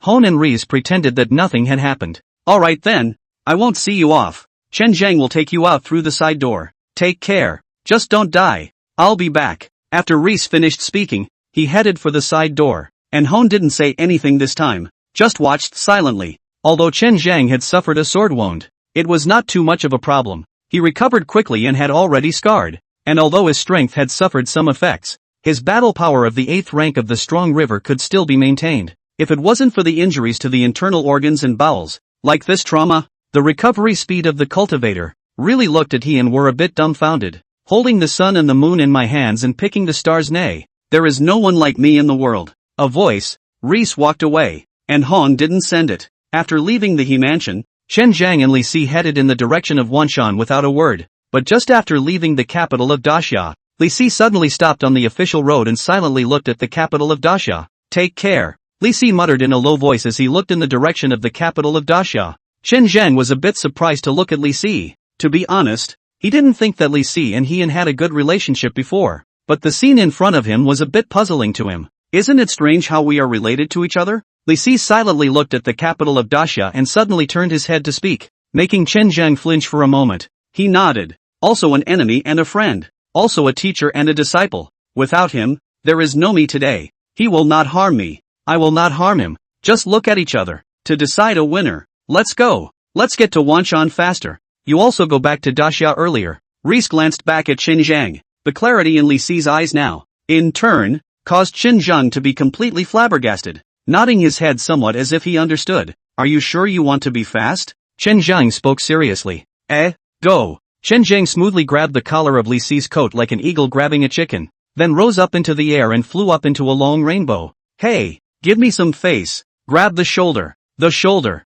Hone and Reese pretended that nothing had happened. Alright then, I won't see you off. Chen Zhang will take you out through the side door. Take care, just don't die. I'll be back. After Reese finished speaking, he headed for the side door, and Hone didn't say anything this time, just watched silently. Although Chen Zhang had suffered a sword wound, it was not too much of a problem. He recovered quickly and had already scarred, and although his strength had suffered some effects, his battle power of the 8th rank of the strong river could still be maintained. If it wasn't for the injuries to the internal organs and bowels, like this trauma, the recovery speed of the cultivator really looked at he and were a bit dumbfounded. Holding the sun and the moon in my hands and picking the stars, nay, there is no one like me in the world. A voice. Reese walked away, and Hong didn't send it. After leaving the He mansion, Chen Zhang and Li Si headed in the direction of Wanshan without a word, but just after leaving the capital of Daxia, Li Si suddenly stopped on the official road and silently looked at the capital of Daxia. Take care, Li Si muttered in a low voice as he looked in the direction of the capital of Daxia. Chen Zhang was a bit surprised to look at Li Si. To be honest, he didn't think that Li Si and Hian had a good relationship before, but the scene in front of him was a bit puzzling to him. Isn't it strange how we are related to each other? Li Si silently looked at the capital of Daxia and suddenly turned his head to speak, making Chen Zhang flinch for a moment. He nodded. Also an enemy and a friend. Also a teacher and a disciple. Without him, there is no me today. He will not harm me. I will not harm him. Just look at each other to decide a winner. Let's go. Let's get to Wanshan faster. You also go back to Daxia earlier. Reese glanced back at Qin Zhang. The clarity in Li Si's eyes now, in turn, caused Qin Zhang to be completely flabbergasted, nodding his head somewhat as if he understood. Are you sure you want to be fast? Qin Zhang spoke seriously. Go. Qin Zhang smoothly grabbed the collar of Li Si's coat like an eagle grabbing a chicken, then rose up into the air and flew up into a long rainbow. Hey, give me some face. Grab the shoulder. The shoulder.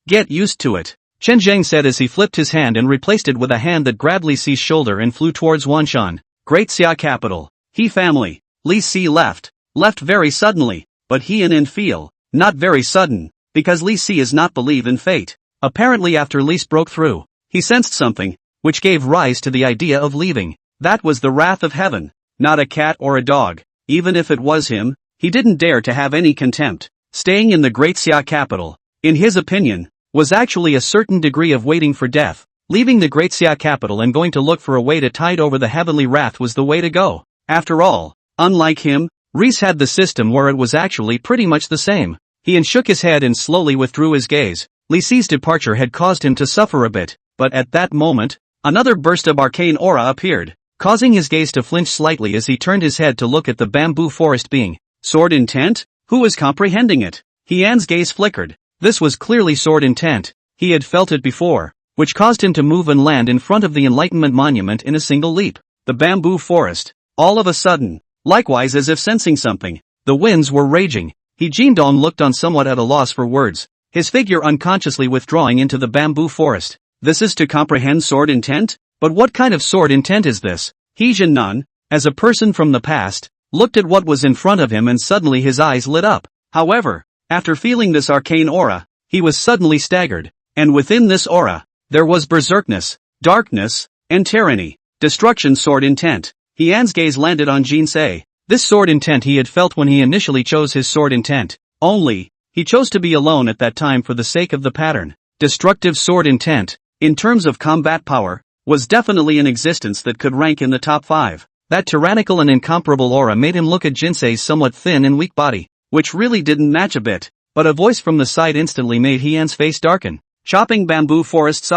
Get used to it. Chen Zhang said as he flipped his hand and replaced it with a hand that grabbed Li Si's shoulder and flew towards Wanshan. Great Xia capital. He family. Li Si left very suddenly, but he and feel, not very sudden, because Li Si is not believe in fate. Apparently after Li Si broke through, he sensed something, which gave rise to the idea of leaving. That was the wrath of heaven, not a cat or a dog. Even if it was him, he didn't dare to have any contempt. Staying in the Great Xia capital, in his opinion, was actually a certain degree of waiting for death. Leaving the Great Xia capital and going to look for a way to tide over the heavenly wrath was the way to go. After all, unlike him, Reese had the system where it was actually pretty much the same. He shook his head and slowly withdrew his gaze. Li Si's departure had caused him to suffer a bit, but at that moment, another burst of arcane aura appeared, causing his gaze to flinch slightly as he turned his head to look at the bamboo forest being. Sword intent? Who was comprehending it? Heian's gaze flickered. This was clearly sword intent. He had felt it before, which caused him to move and land in front of the Enlightenment Monument in a single leap. The bamboo forest. All of a sudden, likewise as if sensing something, the winds were raging. Jindong looked on somewhat at a loss for words, his figure unconsciously withdrawing into the bamboo forest. This is to comprehend sword intent? But what kind of sword intent is this? Jinnan, as a person from the past, looked at what was in front of him and suddenly his eyes lit up. However, after feeling this arcane aura, he was suddenly staggered, and within this aura, there was berserkness, darkness, and tyranny. Destruction sword intent. Heian's gaze landed on Jinsei. This sword intent he had felt when he initially chose his sword intent. Only, he chose to be alone at that time for the sake of the pattern. Destructive sword intent, in terms of combat power, was definitely an existence that could rank in the top 5. That tyrannical and incomparable aura made him look at Jinsei's somewhat thin and weak body, which really didn't match a bit, but a voice from the side instantly made Heian's face darken. Chopping bamboo forests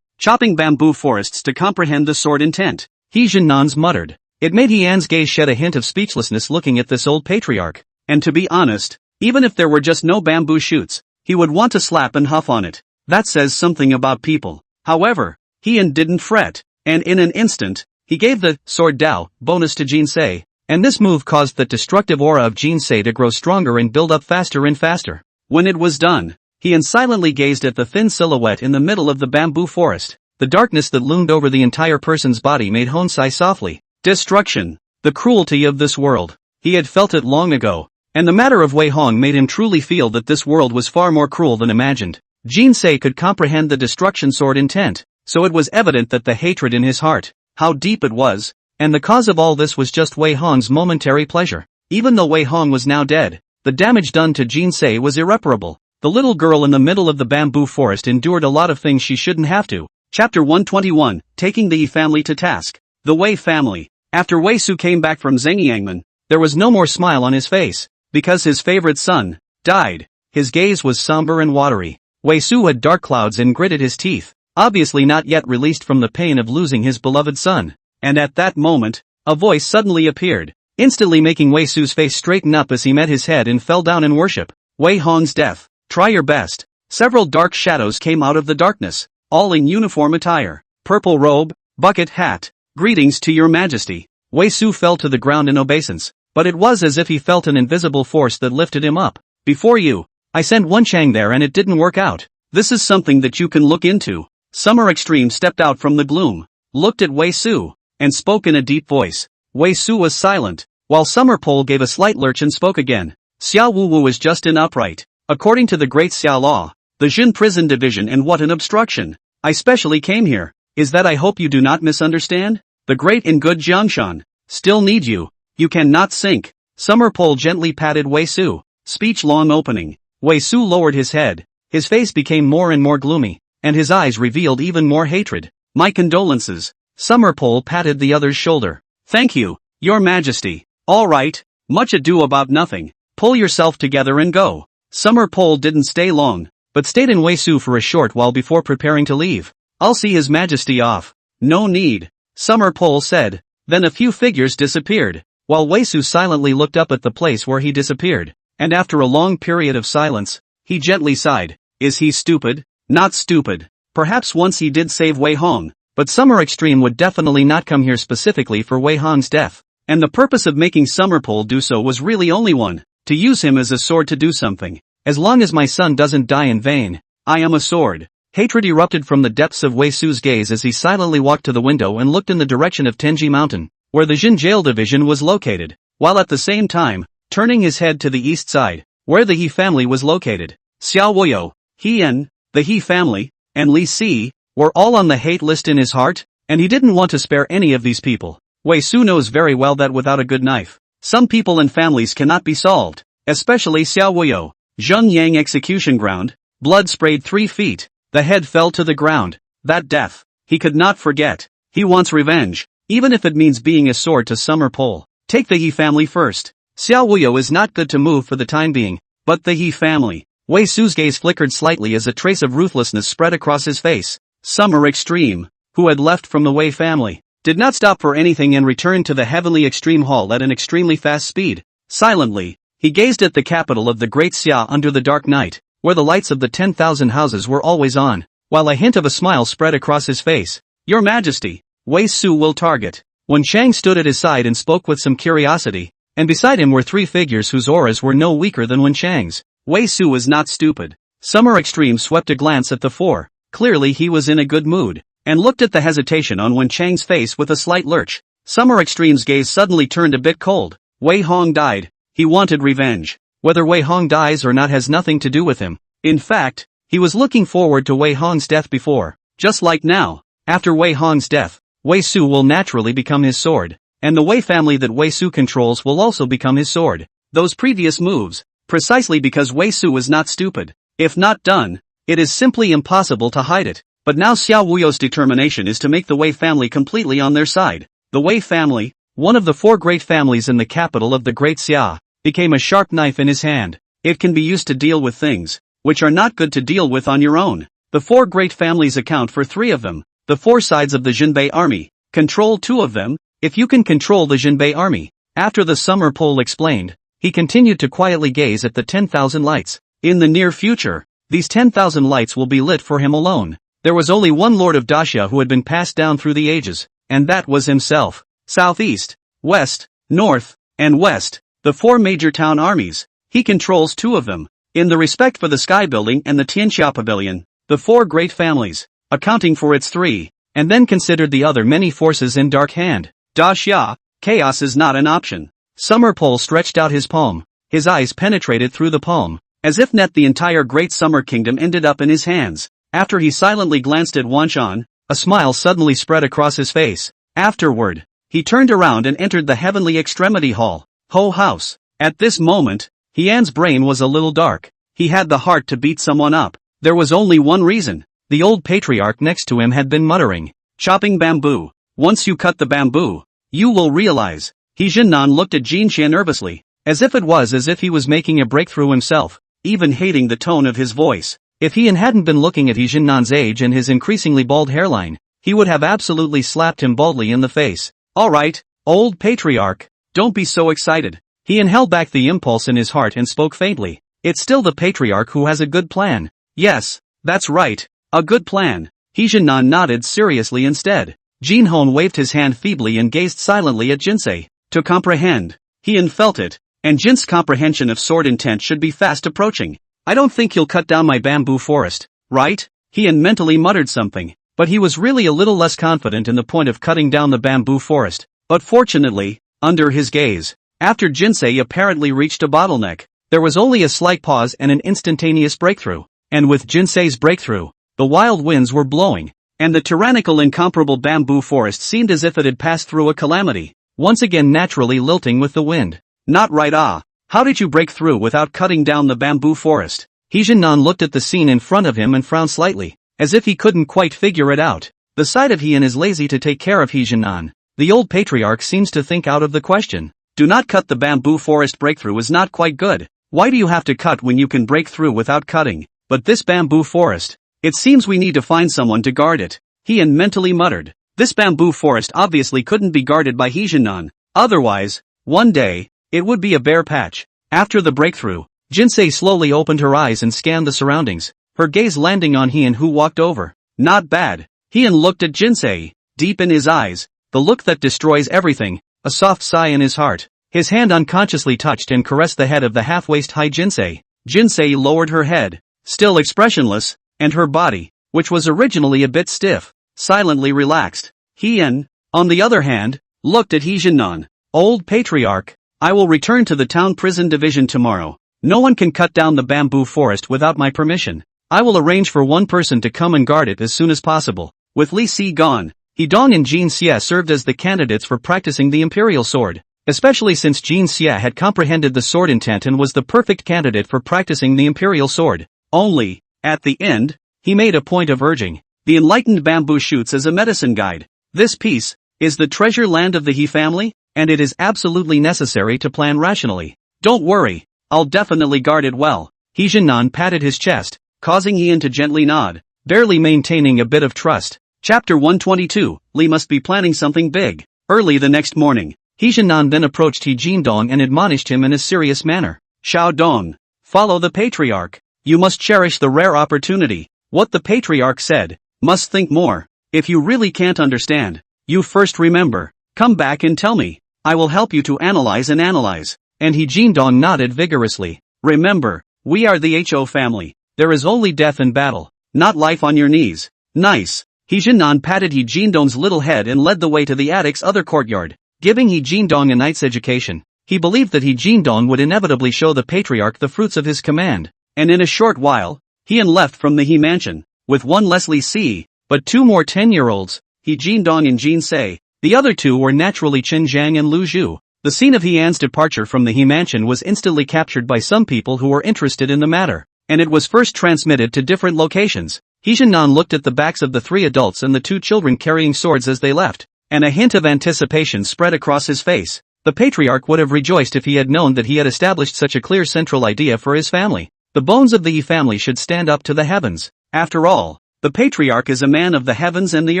chopping bamboo forests to comprehend the sword intent. Jinnan's muttered. It made Heian's gaze shed a hint of speechlessness looking at this old patriarch, and to be honest, even if there were just no bamboo shoots, he would want to slap and huff on it. That says something about people. However, Heian didn't fret, and in an instant, he gave the sword Dao bonus to Jinsei, and this move caused the destructive aura of Jinsei to grow stronger and build up faster and faster. When it was done, Heian silently gazed at the thin silhouette in the middle of the bamboo forest. The darkness that loomed over the entire person's body made Hon sigh softly. Destruction. The cruelty of this world. He had felt it long ago, and the matter of Wei Hong made him truly feel that this world was far more cruel than imagined. Jinsei could comprehend the destruction sword intent, so it was evident that the hatred in his heart, how deep it was, and the cause of all this was just Wei Hong's momentary pleasure. Even though Wei Hong was now dead, the damage done to Jinsei was irreparable. The little girl in the middle of the bamboo forest endured a lot of things she shouldn't have to. Chapter 121, Taking the Yi family to task. The Wei family. After Wei Su came back from Zhengyangmen, there was no more smile on his face, because his favorite son died. His gaze was somber and watery. Wei Su had dark clouds and gritted his teeth, obviously not yet released from the pain of losing his beloved son. And at that moment, a voice suddenly appeared, instantly making Wei Su's face straighten up as he met his head and fell down in worship. Wei Hong's death. Try your best. Several dark shadows came out of the darkness, all in uniform attire. Purple robe, bucket hat. Greetings to your majesty. Wei Su fell to the ground in obeisance, but it was as if he felt an invisible force that lifted him up. Before you, I sent one Chang there and it didn't work out. This is something that you can look into. Summer Extreme stepped out from the gloom, looked at Wei Su, and spoke in a deep voice. Wei Su was silent, while Summer Pole gave a slight lurch and spoke again. Xiao Wu Wu is just and upright. According to the great Xiao Law, the Jin prison division, and what an obstruction. I specially came here. Is that I hope you do not misunderstand? The great and good Jiangshan still need you. You cannot sink. Summer Pole gently patted Wei Su. Speech long opening. Wei Su lowered his head. His face became more and more gloomy, and his eyes revealed even more hatred. My condolences. Summer Pole patted the other's shoulder. Thank you, your majesty. All right, much ado about nothing. Pull yourself together and go. Summer Pole didn't stay long, but stayed in Wei Su for a short while before preparing to leave. I'll see his majesty off. No need, Summer Pole said. Then a few figures disappeared, while Wei Su silently looked up at the place where he disappeared, and after a long period of silence, he gently sighed. Is he stupid? Not stupid. Perhaps once he did save Wei Hong, but Summer Extreme would definitely not come here specifically for Wei Hong's death, and the purpose of making Summer Pole do so was really only one, to use him as a sword to do something. As long as my son doesn't die in vain, I am a sword. Hatred erupted from the depths of Wei Su's gaze as he silently walked to the window and looked in the direction of Tenji Mountain, where the Jin Jail Division was located, while at the same time, turning his head to the east side, where the He family was located. Xiao Wuyo, Heian, the He family, and Li Si, were all on the hate list in his heart, and he didn't want to spare any of these people. Wei Su knows very well that without a good knife, some people and families cannot be solved, especially Xiao Wuyo. Zhengyang execution ground, blood sprayed 3 feet. The head fell to the ground. That death, he could not forget. He wants revenge, even if it means being a sword to Summer Pole. Take the He family first. Xiao Wuyo is not good to move for the time being, but the He family. Wei Su's gaze flickered slightly as a trace of ruthlessness spread across his face. Summer Extreme, who had left from the Wei family, did not stop for anything and returned to the heavenly Extreme Hall at an extremely fast speed. Silently, he gazed at the capital of the Great Xia under the dark night, where the lights of the 10,000 houses were always on, while a hint of a smile spread across his face. Your Majesty, Wei Su will target. Wen Chang stood at his side and spoke with some curiosity, and beside him were three figures whose auras were no weaker than Wen Chang's. Wei Su was not stupid. Summer Extreme swept a glance at the four. Clearly he was in a good mood, and looked at the hesitation on Wen Chang's face with a slight lurch. Summer Extreme's gaze suddenly turned a bit cold. Wei Hong died. He wanted revenge. Whether Wei Hong dies or not has nothing to do with him. In fact, he was looking forward to Wei Hong's death before. Just like now, after Wei Hong's death, Wei Su will naturally become his sword, and the Wei family that Wei Su controls will also become his sword. Those previous moves, precisely because Wei Su was not stupid. If not done, it is simply impossible to hide it. But now Xiao Wuyo's determination is to make the Wei family completely on their side. The Wei family, one of the four great families in the capital of the Great Xia, became a sharp knife in his hand. It can be used to deal with things which are not good to deal with on your own. The four great families account for three of them. The four sides of the Jinbei army control two of them. If you can control the Jinbei army. After the summer pole explained, he continued to quietly gaze at the 10,000 lights. In the near future, these 10,000 lights will be lit for him alone. There was only one Lord of Daxia who had been passed down through the ages, and that was himself. Southeast, West, North, and West, the four major town armies. He controls two of them. In the respect for the Sky Building and the Tianxia Pavilion, the four great families, accounting for its three, and then considered the other many forces in Dark Hand. Daxia, chaos is not an option. Summer Pole stretched out his palm. His eyes penetrated through the palm, as if the entire Great Summer Kingdom ended up in his hands. After he silently glanced at Wanshan, a smile suddenly spread across his face. Afterward, he turned around and entered the Heavenly Extremity Hall, Ho House. At this moment, Hian's brain was a little dark. He had the heart to beat someone up. There was only one reason. The old patriarch next to him had been muttering, chopping bamboo. Once you cut the bamboo, you will realize. He Jinnan looked at Jin Xie nervously, as if he was making a breakthrough himself, even hating the tone of his voice. If he hadn't been looking at He Jinnan's age and his increasingly bald hairline, he would have absolutely slapped him baldly in the face. Alright, old patriarch, don't be so excited. He held back the impulse in his heart and spoke faintly. It's still the patriarch who has a good plan. Yes, that's right, a good plan. He Jinnan nodded seriously instead. Jin Hon waved his hand feebly and gazed silently at Jinsei. To comprehend. He felt it, and Jin's comprehension of sword intent should be fast approaching. I don't think he'll cut down my bamboo forest, right? He mentally muttered something, but he was really a little less confident in the point of cutting down the bamboo forest. But fortunately, under his gaze, after Jinsei apparently reached a bottleneck, there was only a slight pause and an instantaneous breakthrough. And with Jinsei's breakthrough, the wild winds were blowing, and the tyrannical incomparable bamboo forest seemed as if it had passed through a calamity, once again naturally lilting with the wind. Not right. How did you break through without cutting down the bamboo forest? He Jinnan looked at the scene in front of him and frowned slightly, as if he couldn't quite figure it out. The sight of Heian is lazy to take care of He Jinnan. The old patriarch seems to think out of the question. Do not cut the bamboo forest. Breakthrough is not quite good. Why do you have to cut when you can break through without cutting? But this bamboo forest, it seems we need to find someone to guard it. Heian mentally muttered. This bamboo forest obviously couldn't be guarded by He Jinnan. Otherwise, one day, it would be a bare patch. After the breakthrough, Jinsei slowly opened her eyes and scanned the surroundings, her gaze landing on Heian, who walked over. Not bad. Heian looked at Jinsei, deep in his eyes, the look that destroys everything, a soft sigh in his heart. His hand unconsciously touched and caressed the head of the half-waist-high Jinsei. Jinsei lowered her head, still expressionless, and her body, which was originally a bit stiff, silently relaxed. Heian, on the other hand, looked at He Jinnan. Old patriarch, I will return to the town prison division tomorrow. No one can cut down the bamboo forest without my permission. I will arrange for one person to come and guard it as soon as possible. With Li Si gone, He Dong and Jin Xie served as the candidates for practicing the imperial sword, especially since Jin Xie had comprehended the sword intent and was the perfect candidate for practicing the imperial sword. Only, at the end, he made a point of urging, the enlightened bamboo shoots as a medicine guide. This piece is the treasure land of the He family, and it is absolutely necessary to plan rationally. Don't worry, I'll definitely guard it well. He Jinnan patted his chest, causing Ian to gently nod, barely maintaining a bit of trust. Chapter 122, Li must be planning something big. Early the next morning, He Jinnan then approached He Jindong and admonished him in a serious manner. Xiao Dong, follow the patriarch. You must cherish the rare opportunity. What the patriarch said, must think more. If you really can't understand, you first remember. Come back and tell me. I will help you to analyze. And He Jindong nodded vigorously. Remember, we are the Ho family. There is only death in battle, not life on your knees. Nice. He Jinnan patted He Jindong's little head and led the way to the attic's other courtyard, giving He Jindong a knight's education. He believed that He Jindong would inevitably show the patriarch the fruits of his command, and in a short while, Heian left from the He mansion, with one less Li Si, but two more 10-year-olds, He Jindong and Jin Se. The other two were naturally Chen Zhang and Lu Zhu. The scene of Heian's departure from the He mansion was instantly captured by some people who were interested in the matter, and it was first transmitted to different locations. He Jinnan looked at the backs of the three adults and the two children carrying swords as they left, and a hint of anticipation spread across his face. The patriarch would have rejoiced if he had known that he had established such a clear central idea for his family. The bones of the Yi family should stand up to the heavens. After all, the patriarch is a man of the heavens and the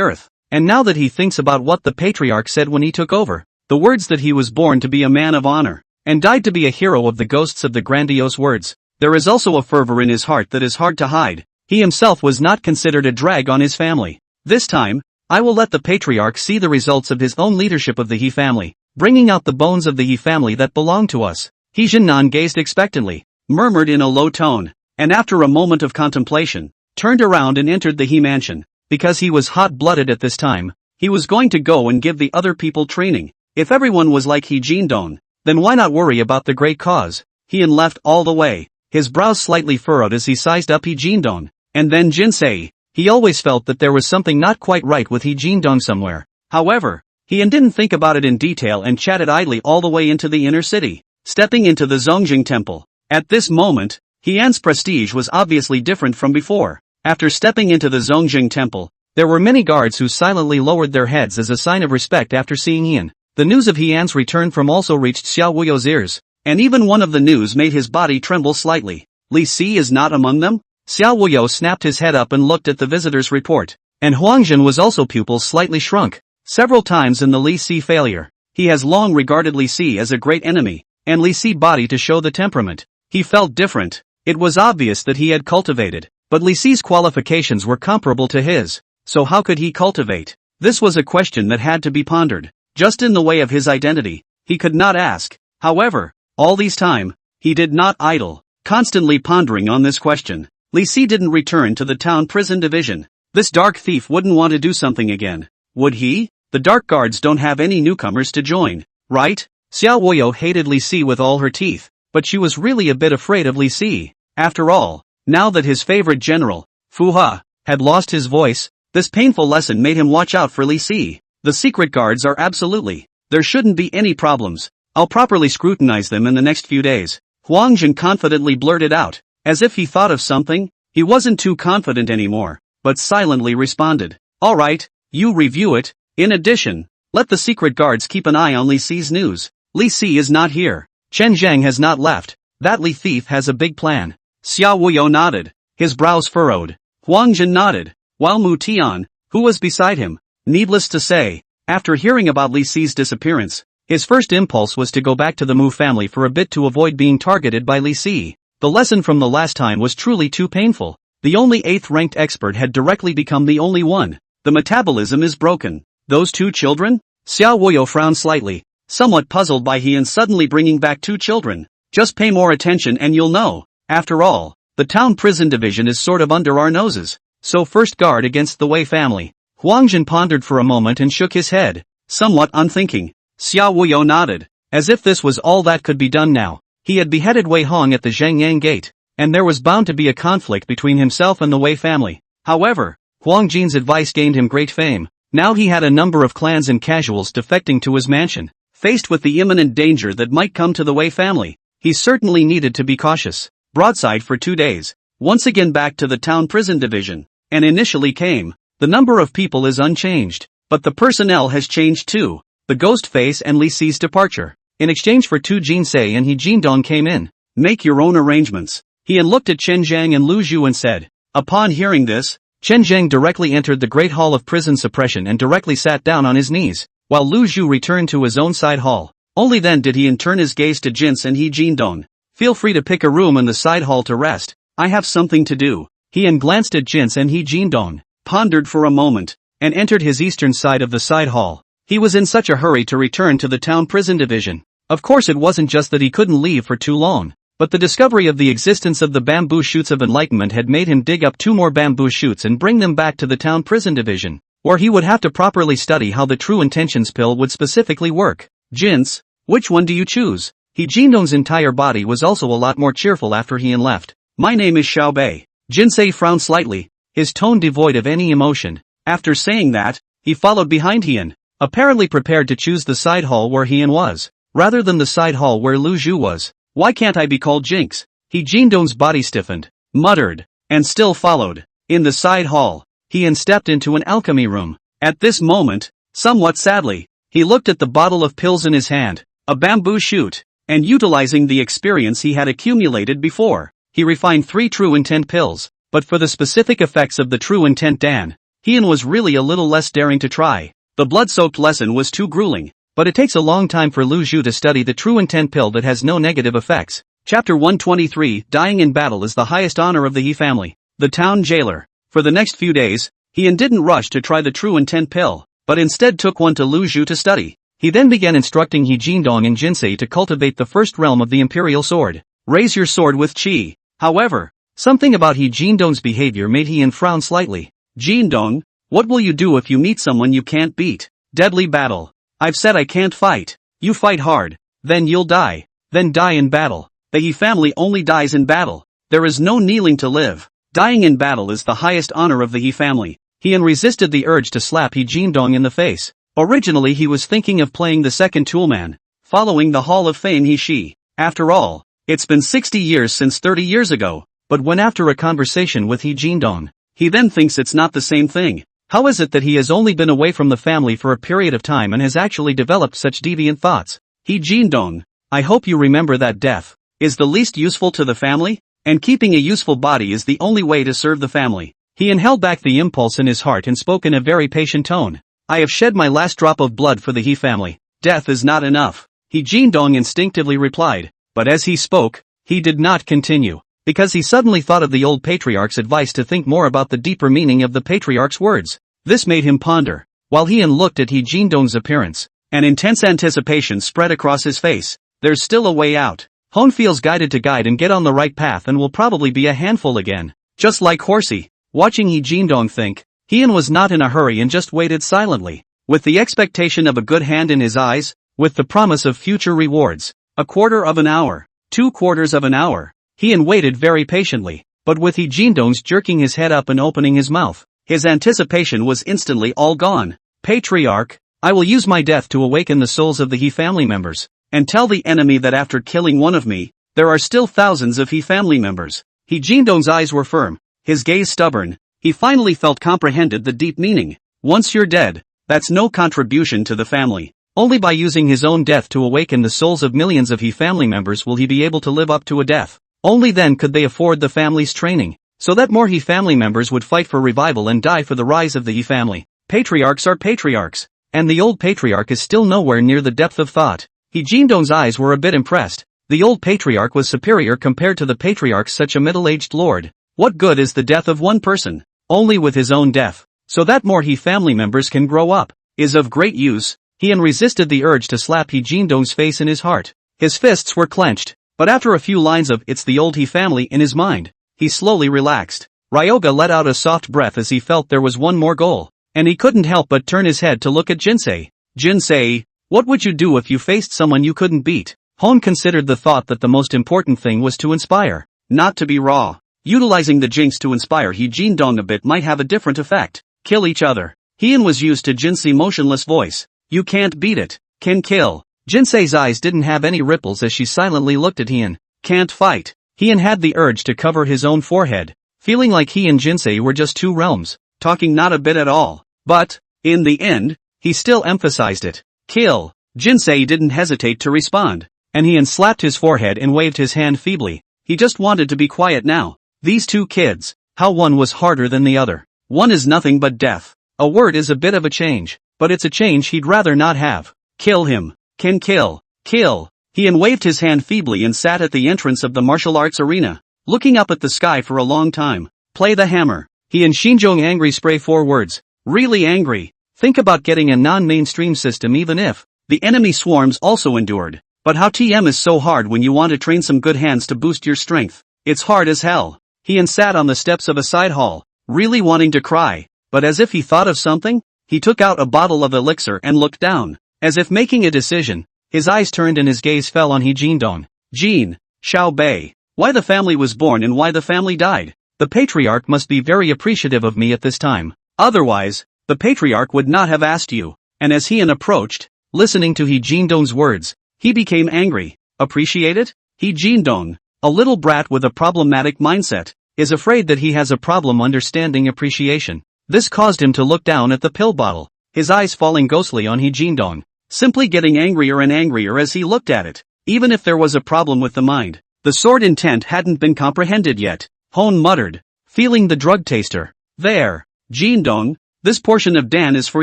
earth. And now that he thinks about what the patriarch said when he took over, the words that he was born to be a man of honor, and died to be a hero of the ghosts of the grandiose words, there is also a fervor in his heart that is hard to hide. He himself was not considered a drag on his family. This time, I will let the patriarch see the results of his own leadership of the He family, bringing out the bones of the He family that belong to us. He Jinnan gazed expectantly, murmured in a low tone, and after a moment of contemplation, turned around and entered the He mansion. Because he was hot-blooded at this time, he was going to go and give the other people training. If everyone was like He Jindong, then why not worry about the great cause? Heian left all the way, his brows slightly furrowed as he sized up He Jindong. And then Jinsei. He always felt that there was something not quite right with He Jindong somewhere. However, Heian didn't think about it in detail and chatted idly all the way into the inner city, stepping into the Zongjing temple. At this moment, Heian's prestige was obviously different from before. After stepping into the Zongjing temple, there were many guards who silently lowered their heads as a sign of respect after seeing Heian. The news of Heian's return from also reached Xiao Wuyo's ears, and even one of the news made his body tremble slightly. Li Si is not among them? Xiao Wuyo snapped his head up and looked at the visitor's report, and Huangjin was also pupils slightly shrunk. Several times in the Li Si failure, he has long regarded Li Si as a great enemy, and Li Si body to show the temperament. He felt different. It was obvious that he had cultivated, but Li Si's qualifications were comparable to his, so how could he cultivate? This was a question that had to be pondered. Just in the way of his identity, he could not ask. However, all these time, he did not idle, constantly pondering on this question. Li Si didn't return to the town prison division. This dark thief wouldn't want to do something again, would he? The dark guards don't have any newcomers to join, right? Xiao Wuyo hated Li Si with all her teeth, but she was really a bit afraid of Li Si. After all, now that his favorite general, Fu Ha, had lost his voice, this painful lesson made him watch out for Li Si. The secret guards are absolutely. There shouldn't be any problems. I'll properly scrutinize them in the next few days. Huangjin confidently blurted out. As if he thought of something, he wasn't too confident anymore, but silently responded. Alright, you review it. In addition, let the secret guards keep an eye on Li Si's news. Li Si is not here. Chen Zhang has not left. That Li thief has a big plan. Xiao Wuyo nodded, his brows furrowed. Huangjin nodded, while Mu Tian, who was beside him, needless to say, after hearing about Li Si's disappearance, his first impulse was to go back to the Mu family for a bit to avoid being targeted by Li Si. The lesson from the last time was truly too painful. The only 8th-ranked expert had directly become the only one. The metabolism is broken. Those two children? Xiao Wuyo frowned slightly, somewhat puzzled by Heian suddenly bringing back two children. Just pay more attention and you'll know. After all, the town prison division is sort of under our noses. So first guard against the Wei family. Huangjin pondered for a moment and shook his head, somewhat unthinking. Xiao Wuyo nodded, as if this was all that could be done now. He had beheaded Wei Hong at the Zhengyang Gate, and there was bound to be a conflict between himself and the Wei family. However, Huangjin's advice gained him great fame. Now he had a number of clans and casuals defecting to his mansion. Faced with the imminent danger that might come to the Wei family, he certainly needed to be cautious. Broadside for 2 days, once again back to the town prison division, and initially came. The number of people is unchanged, but the personnel has changed too. The ghost face and Li Si's departure. In exchange for 2 Jinsei and He Jindong came in. Make your own arrangements. Heian looked at Chen Zhang and Lu Zhu and said. Upon hearing this, Chen Zhang directly entered the Great Hall of Prison Suppression and directly sat down on his knees, while Lu Zhu returned to his own side hall. Only then did Heian turn his gaze to Jinse and He Jindong. Feel free to pick a room in the side hall to rest. I have something to do. Heian glanced at Jinse and He Jindong, pondered for a moment, and entered his eastern side of the side hall. He was in such a hurry to return to the town prison division. Of course it wasn't just that he couldn't leave for too long, but the discovery of the existence of the bamboo shoots of enlightenment had made him dig up 2 more bamboo shoots and bring them back to the town prison division, where he would have to properly study how the true intentions pill would specifically work. Jinse, which one do you choose? He Jindong's entire body was also a lot more cheerful after Heian left. My name is Xiao Bei. Jinsei frowned slightly, his tone devoid of any emotion. After saying that, he followed behind Heian, apparently prepared to choose the side hall where Heian was, rather than the side hall where Lu Zhu was. Why can't I be called Jinx? He Jindong's body stiffened, muttered, and still followed. In the side hall, Heian stepped into an alchemy room. At this moment, somewhat sadly, he looked at the bottle of pills in his hand, a bamboo shoot, and utilizing the experience he had accumulated before, he refined 3 true intent pills, but for the specific effects of the true intent Dan, Heian was really a little less daring to try. The blood-soaked lesson was too grueling, but it takes a long time for Lu Zhu to study the true intent pill that has no negative effects. Chapter 123, Dying in Battle is the highest honor of the He family. The town jailer. For the next few days, Heian didn't rush to try the true intent pill, but instead took one to Lu Zhu to study. He then began instructing He Jindong and Jinsei to cultivate the first realm of the Imperial Sword. Raise your sword with qi. However, something about He Jindong's behavior made Heian frown slightly. Jindong, what will you do if you meet someone you can't beat? Deadly battle. I've said I can't fight. You fight hard, then you'll die. Then die in battle. The He family only dies in battle. There is no kneeling to live. Dying in battle is the highest honor of the He family. Heian resisted the urge to slap He Jindong in the face. Originally he was thinking of playing the second toolman, following the Hall of Fame He She. After all, it's been 60 years since 30 years ago, but when after a conversation with He Jindong, he then thinks it's not the same thing. How is it that he has only been away from the family for a period of time and has actually developed such deviant thoughts? He Jindong, I hope you remember that death is the least useful to the family, and keeping a useful body is the only way to serve the family. He held back the impulse in his heart and spoke in a very patient tone. I have shed my last drop of blood for the He family. Death is not enough. He Jindong instinctively replied, but as he spoke, he did not continue, because he suddenly thought of the old patriarch's advice to think more about the deeper meaning of the patriarch's words. This made him ponder. While Heian looked at He Jindong's appearance, an intense anticipation spread across his face. There's still a way out. Hone feels guided to guide and get on the right path and will probably be a handful again. Just like Horsey. Watching He Jindong think, Heian was not in a hurry and just waited silently, with the expectation of a good hand in his eyes, with the promise of future rewards. A quarter of an hour, 2 quarters of an hour. Heian waited very patiently, but with He Jindong's jerking his head up and opening his mouth, his anticipation was instantly all gone. Patriarch, I will use my death to awaken the souls of the He family members, and tell the enemy that after killing one of me, there are still thousands of He family members. He Jindong's eyes were firm, his gaze stubborn. He finally felt comprehended the deep meaning. Once you're dead, that's no contribution to the family. Only by using his own death to awaken the souls of millions of He family members will he be able to live up to a death. Only then could they afford the family's training, so that more He family members would fight for revival and die for the rise of the He family. Patriarchs are patriarchs, and the old patriarch is still nowhere near the depth of thought. He Jindong's eyes were a bit impressed. The old patriarch was superior compared to the patriarch, such a middle-aged lord. What good is the death of one person? Only with his own death, so that more He family members can grow up, is of great use. Heian resisted the urge to slap He Jindong's face in his heart. His fists were clenched, but after a few lines of "it's the old He family" in his mind, he slowly relaxed. Ryoga let out a soft breath as he felt there was one more goal, and he couldn't help but turn his head to look at Jinsei. Jinsei, what would you do if you faced someone you couldn't beat? Hone considered the thought that the most important thing was to inspire, not to be raw. Utilizing the jinx to inspire He Jindong a bit might have a different effect. Kill each other. Heian was used to Jinsei's motionless voice. You can't beat it. Can kill. Jinsei's eyes didn't have any ripples as she silently looked at Heian. Can't fight. Heian had the urge to cover his own forehead, feeling like he and Jinsei were just two realms, talking not a bit at all. But, in the end, he still emphasized it. Kill. Jinsei didn't hesitate to respond, and Heian slapped his forehead and waved his hand feebly. he just wanted to be quiet now. These two kids, how one was harder than the other. One is nothing but death. A word is a bit of a change, but it's a change he'd rather not have. Kill him. Can kill. Kill. He waved his hand feebly and sat at the entrance of the martial arts arena, looking up at the sky for a long time. Play the hammer. He and Shinjong angry spray 4 words. Really angry. Think about getting a non-mainstream system even if the enemy swarms also endured. But how TM is so hard when you want to train some good hands to boost your strength. It's hard as hell. He sat on the steps of a side hall, really wanting to cry, but as if he thought of something, he took out a bottle of elixir and looked down, as if making a decision. His eyes turned and his gaze fell on He Jindong. Jin, Xiao Bei. Why the family was born and why the family died. The patriarch must be very appreciative of me at this time. Otherwise, the patriarch would not have asked you. And as He approached, listening to He Jindong's words, he became angry. Appreciate it? He Jindong, a little brat with a problematic mindset, is afraid that he has a problem understanding appreciation. This caused him to look down at the pill bottle, his eyes falling ghostly on He Jindong, simply getting angrier and angrier as he looked at it. Even if there was a problem with the mind, the sword intent hadn't been comprehended yet. Hone muttered, feeling the drug taster. There, Jindong, this portion of Dan is for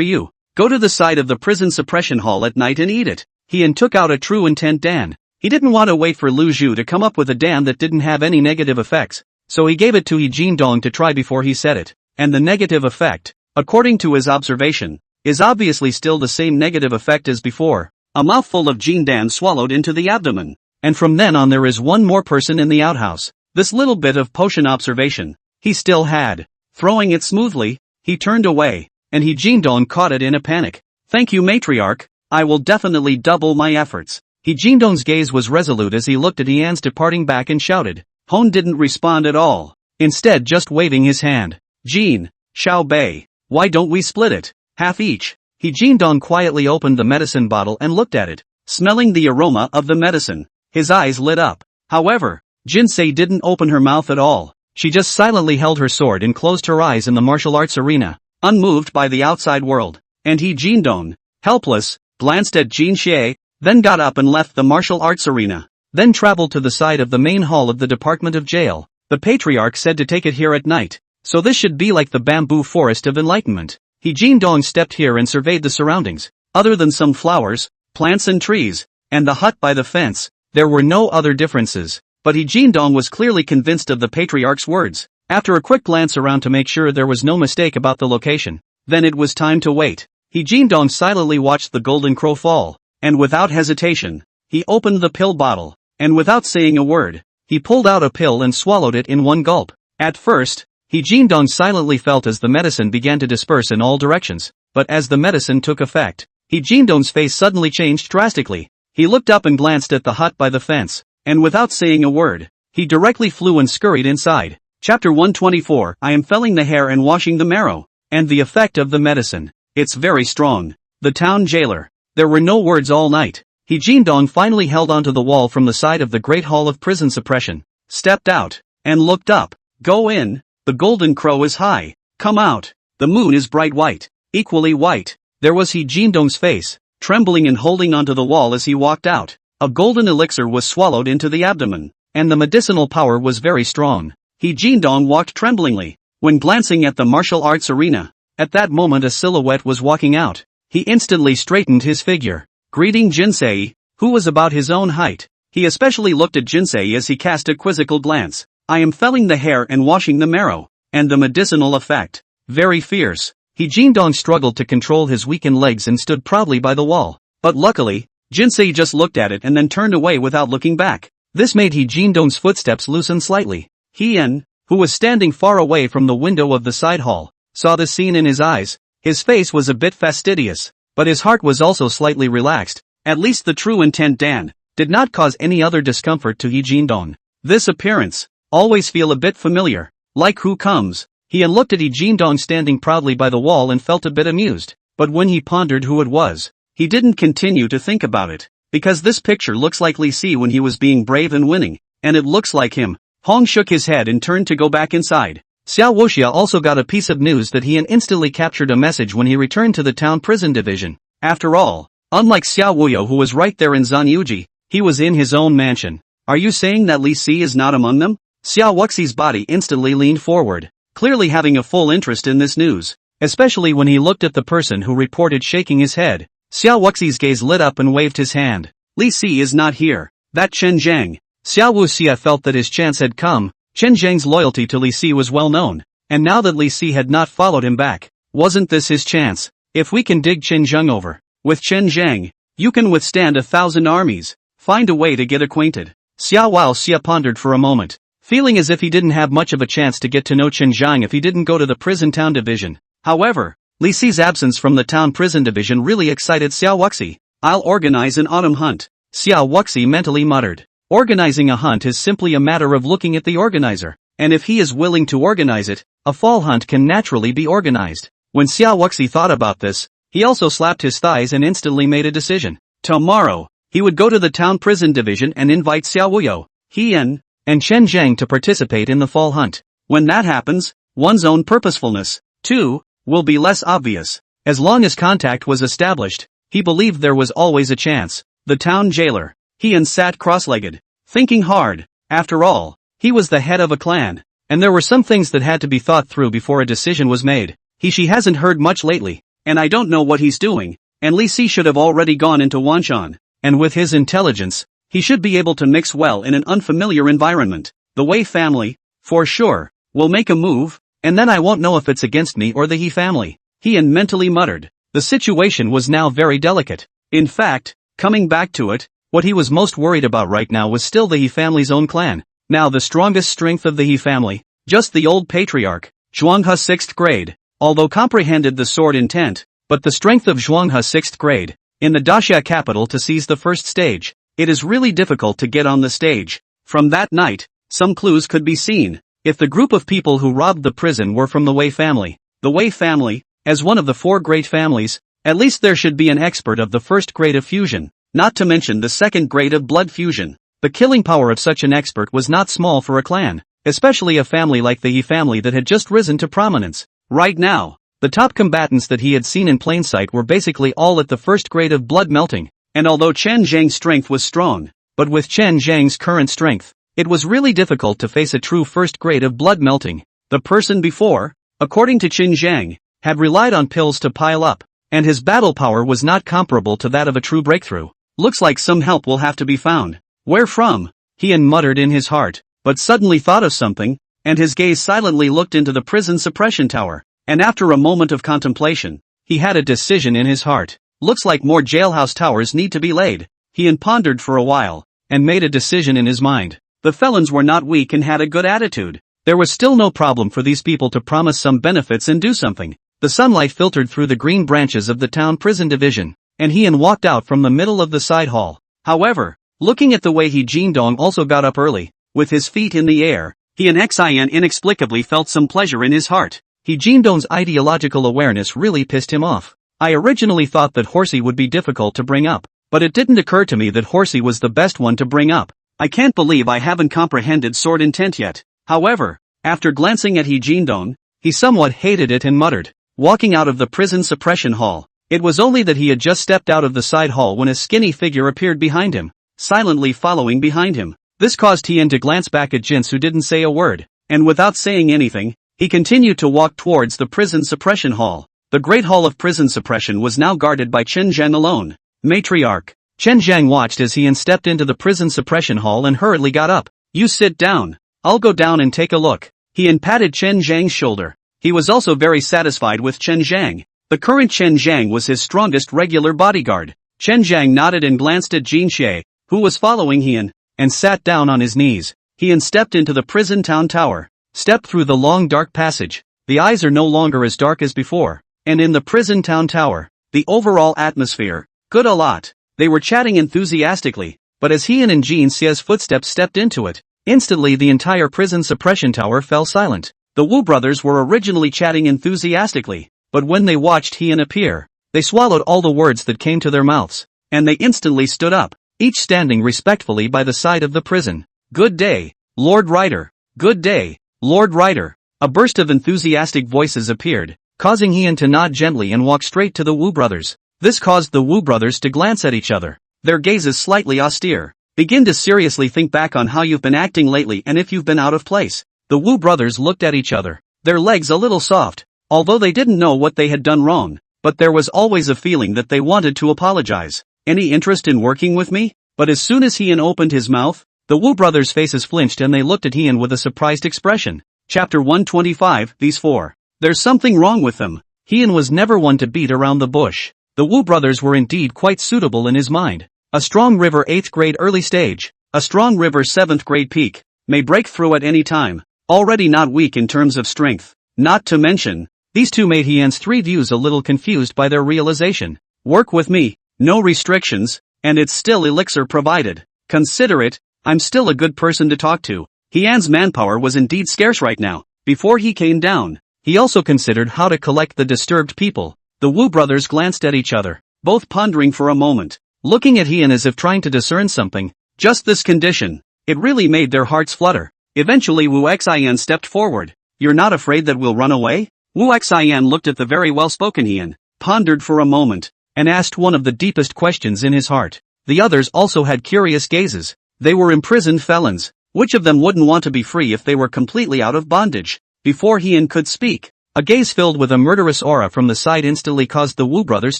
you. Go to the side of the prison suppression hall at night and eat it. He took out a true intent Dan. He didn't want to wait for Lu Zhu to come up with a Dan that didn't have any negative effects, so he gave it to He Jindong to try before he said it. And the negative effect, according to his observation, is obviously still the same negative effect as before. A mouthful of Jin Dan swallowed into the abdomen. And from then on there is one more person in the outhouse. This little bit of potion observation, he still had. Throwing it smoothly, he turned away, and He Jindong caught it in a panic. Thank you matriarch, I will definitely double my efforts. He Jindong's gaze was resolute as he looked at Ian's departing back and shouted. Hone didn't respond at all, instead just waving his hand. Jin, Xiao Bei, why don't we split it? Half each. He Jindong quietly opened the medicine bottle and looked at it, smelling the aroma of the medicine. His eyes lit up. However, Jinsei didn't open her mouth at all. She just silently held her sword and closed her eyes in the martial arts arena, unmoved by the outside world. And He Jindong, helpless, glanced at Jin Xie, then got up and left the martial arts arena, then traveled to the side of the main hall of the Department of Jail. The patriarch said to take it here at night, so this should be like the bamboo forest of enlightenment. He Jindong stepped here and surveyed the surroundings. Other than some flowers, plants and trees, and the hut by the fence, there were no other differences. But He Jindong was clearly convinced of the patriarch's words. After a quick glance around to make sure there was no mistake about the location, then it was time to wait. He Jindong silently watched the golden crow fall, and without hesitation, he opened the pill bottle, and without saying a word, he pulled out a pill and swallowed it in one gulp. At first, He Jindong silently felt as the medicine began to disperse in all directions, but as the medicine took effect, He Jindong's face suddenly changed drastically. He looked up and glanced at the hut by the fence, and without saying a word, he directly flew and scurried inside. Chapter 124. I am felling the hair and washing the marrow. And the effect of the medicine. It's very strong. The town jailer. There were no words all night. He Jindong finally held onto the wall from the side of the Great Hall of Prison Suppression, stepped out, and looked up. Go in. The golden crow is high. Come out. The moon is bright white. Equally white. There was He Jindong's face, trembling and holding onto the wall as he walked out. A golden elixir was swallowed into the abdomen, and the medicinal power was very strong. He Jindong walked tremblingly, when glancing at the martial arts arena. At that moment a silhouette was walking out. He instantly straightened his figure, greeting Jinsei, who was about his own height. He especially looked at Jinsei as he cast a quizzical glance. I am felling the hair and washing the marrow, and the medicinal effect. Very fierce. He Jindong struggled to control his weakened legs and stood proudly by the wall. But luckily, Jinsei just looked at it and then turned away without looking back. This made He Jindong's footsteps loosen slightly. Hien, who was standing far away from the window of the side hall, saw the scene in his eyes. His face was a bit fastidious, but his heart was also slightly relaxed. At least the true intent Dan did not cause any other discomfort to He Jindong. This appearance always feel a bit familiar. Like who comes? He looked at He Jindong standing proudly by the wall and felt a bit amused. But when he pondered who it was, he didn't continue to think about it, because this picture looks like Li Si when he was being brave and winning, and it looks like him. Hong shook his head and turned to go back inside. Xiao Wuxia also got a piece of news that he instantly captured a message when he returned to the town prison division. After all, unlike Xiao Wuyo who was right there in Zanyuji, he was in his own mansion. Are you saying that Li Si is not among them? Xiao Wuxi's body instantly leaned forward, clearly having a full interest in this news, especially when he looked at the person who reported shaking his head. Xiao Wuxi's gaze lit up and waved his hand. Li Si is not here. That Chen Zhang. Xiao Wuxia felt that his chance had come. Chen Zhang's loyalty to Li Si was well known, and now that Li Si had not followed him back, wasn't this his chance? If we can dig Chen Zhang over, with Chen Zhang, you can withstand 1,000 armies. Find a way to get acquainted. Xiao Wuxia pondered for a moment, feeling as if he didn't have much of a chance to get to know Chen Zhang if he didn't go to the prison town division. However, Li Si's absence from the town prison division really excited Xiao Wuxi. I'll organize an autumn hunt. Xiao Wuxi mentally muttered. Organizing a hunt is simply a matter of looking at the organizer, and if he is willing to organize it, a fall hunt can naturally be organized. When Xiao Wuxi thought about this, he also slapped his thighs and instantly made a decision. Tomorrow, he would go to the town prison division and invite Xiao Wuyo, Hian, and Chen Zhang to participate in the fall hunt. When that happens, one's own purposefulness, too, will be less obvious. As long as contact was established, he believed there was always a chance. The town jailer, Hian, sat cross-legged, thinking hard. After all, he was the head of a clan, and there were some things that had to be thought through before a decision was made. She hasn't heard much lately, and I don't know what he's doing, and Li Si should have already gone into Wanshan, and with his intelligence, he should be able to mix well in an unfamiliar environment. The Wei family, for sure, will make a move, and then I won't know if it's against me or the He family. Hian mentally muttered. The situation was now very delicate. In fact, coming back to it, what he was most worried about right now was still the He family's own clan. Now the strongest strength of the He family, just the old patriarch, Zhuanghe 6th grade, although comprehended the sword intent, but the strength of Zhuanghe 6th grade, in the Daxia capital to seize the first stage, it is really difficult to get on the stage. From that night, some clues could be seen. If the group of people who robbed the prison were from the Wei family, as one of the 4 great families, at least there should be an expert of the first grade of fusion, not to mention the second grade of blood fusion. The killing power of such an expert was not small for a clan, especially a family like the He family that had just risen to prominence. Right now, the top combatants that he had seen in plain sight were basically all at the first grade of blood melting, and although Chen Zhang's strength was strong, but with Chen Zhang's current strength, it was really difficult to face a true first grade of blood melting. The person before, according to Chen Zhang, had relied on pills to pile up, and his battle power was not comparable to that of a true breakthrough. Looks like some help will have to be found. Where from? Hian muttered in his heart, but suddenly thought of something, and his gaze silently looked into the prison suppression tower, and after a moment of contemplation, he had a decision in his heart. Looks like more jailhouse towers need to be laid. Hian pondered for a while, and made a decision in his mind. The felons were not weak and had a good attitude. There was still no problem for these people to promise some benefits and do something. The sunlight filtered through the green branches of the town prison division, and Hian walked out from the middle of the side hall. However, looking at the way He Jindong also got up early, with his feet in the air, Hian Xian inexplicably felt some pleasure in his heart. He Jindong's ideological awareness really pissed him off. I originally thought that Horsey would be difficult to bring up, but it didn't occur to me that Horsey was the best one to bring up. I can't believe I haven't comprehended sword intent yet. However, after glancing at He Jindong, he somewhat hated it and muttered. Walking out of the prison suppression hall, it was only that he had just stepped out of the side hall when a skinny figure appeared behind him, silently following behind him. This caused Hian to glance back at Jins, who didn't say a word, and without saying anything, he continued to walk towards the prison suppression hall. The Great Hall of Prison Suppression was now guarded by Chen Zhang alone. Matriarch. Chen Zhang watched as Hian stepped into the prison suppression hall and hurriedly got up. You sit down. I'll go down and take a look. Hian patted Chen Zhang's shoulder. He was also very satisfied with Chen Zhang. The current Chen Zhang was his strongest regular bodyguard. Chen Zhang nodded and glanced at Jin Xie, who was following Hian, and sat down on his knees. Hian stepped into the prison town tower, stepped through the long dark passage. The eyes are no longer as dark as before, and in the prison town tower, the overall atmosphere, good a lot. They were chatting enthusiastically, but as Hian and Jin Xie's footsteps stepped into it, instantly the entire prison suppression tower fell silent. The Wu brothers were originally chatting enthusiastically, but when they watched Hian appear, they swallowed all the words that came to their mouths, and they instantly stood up, each standing respectfully by the side of the prison. Good day, Lord Rider. Good day, Lord Rider. A burst of enthusiastic voices appeared, causing Hian to nod gently and walk straight to the Wu brothers. This caused the Wu brothers to glance at each other, their gazes slightly austere. Begin to seriously think back on how you've been acting lately and if you've been out of place. The Wu brothers looked at each other, their legs a little soft, although they didn't know what they had done wrong, but there was always a feeling that they wanted to apologize. Any interest in working with me? But as soon as Heian opened his mouth, the Wu brothers' faces flinched and they looked at Heian with a surprised expression. Chapter 125, These four. There's something wrong with them. Heian was never one to beat around the bush. The Wu brothers were indeed quite suitable in his mind. A strong river 8th grade early stage, a strong river 7th grade peak, may break through at any time. Already not weak in terms of strength. Not to mention, these two made Heian's three views a little confused by their realization. Work with me, no restrictions, and it's still elixir provided. Consider it, I'm still a good person to talk to. Heian's manpower was indeed scarce right now. Before he came down, he also considered how to collect the disturbed people. The Wu brothers glanced at each other, both pondering for a moment, looking at Heian as if trying to discern something. Just this condition, it really made their hearts flutter. Eventually Wu Xian stepped forward. You're not afraid that we'll run away? Wu Xian looked at the very well-spoken Heian, pondered for a moment, and asked one of the deepest questions in his heart. The others also had curious gazes. They were imprisoned felons. Which of them wouldn't want to be free if they were completely out of bondage? Before Heian could speak, a gaze filled with a murderous aura from the side instantly caused the Wu brothers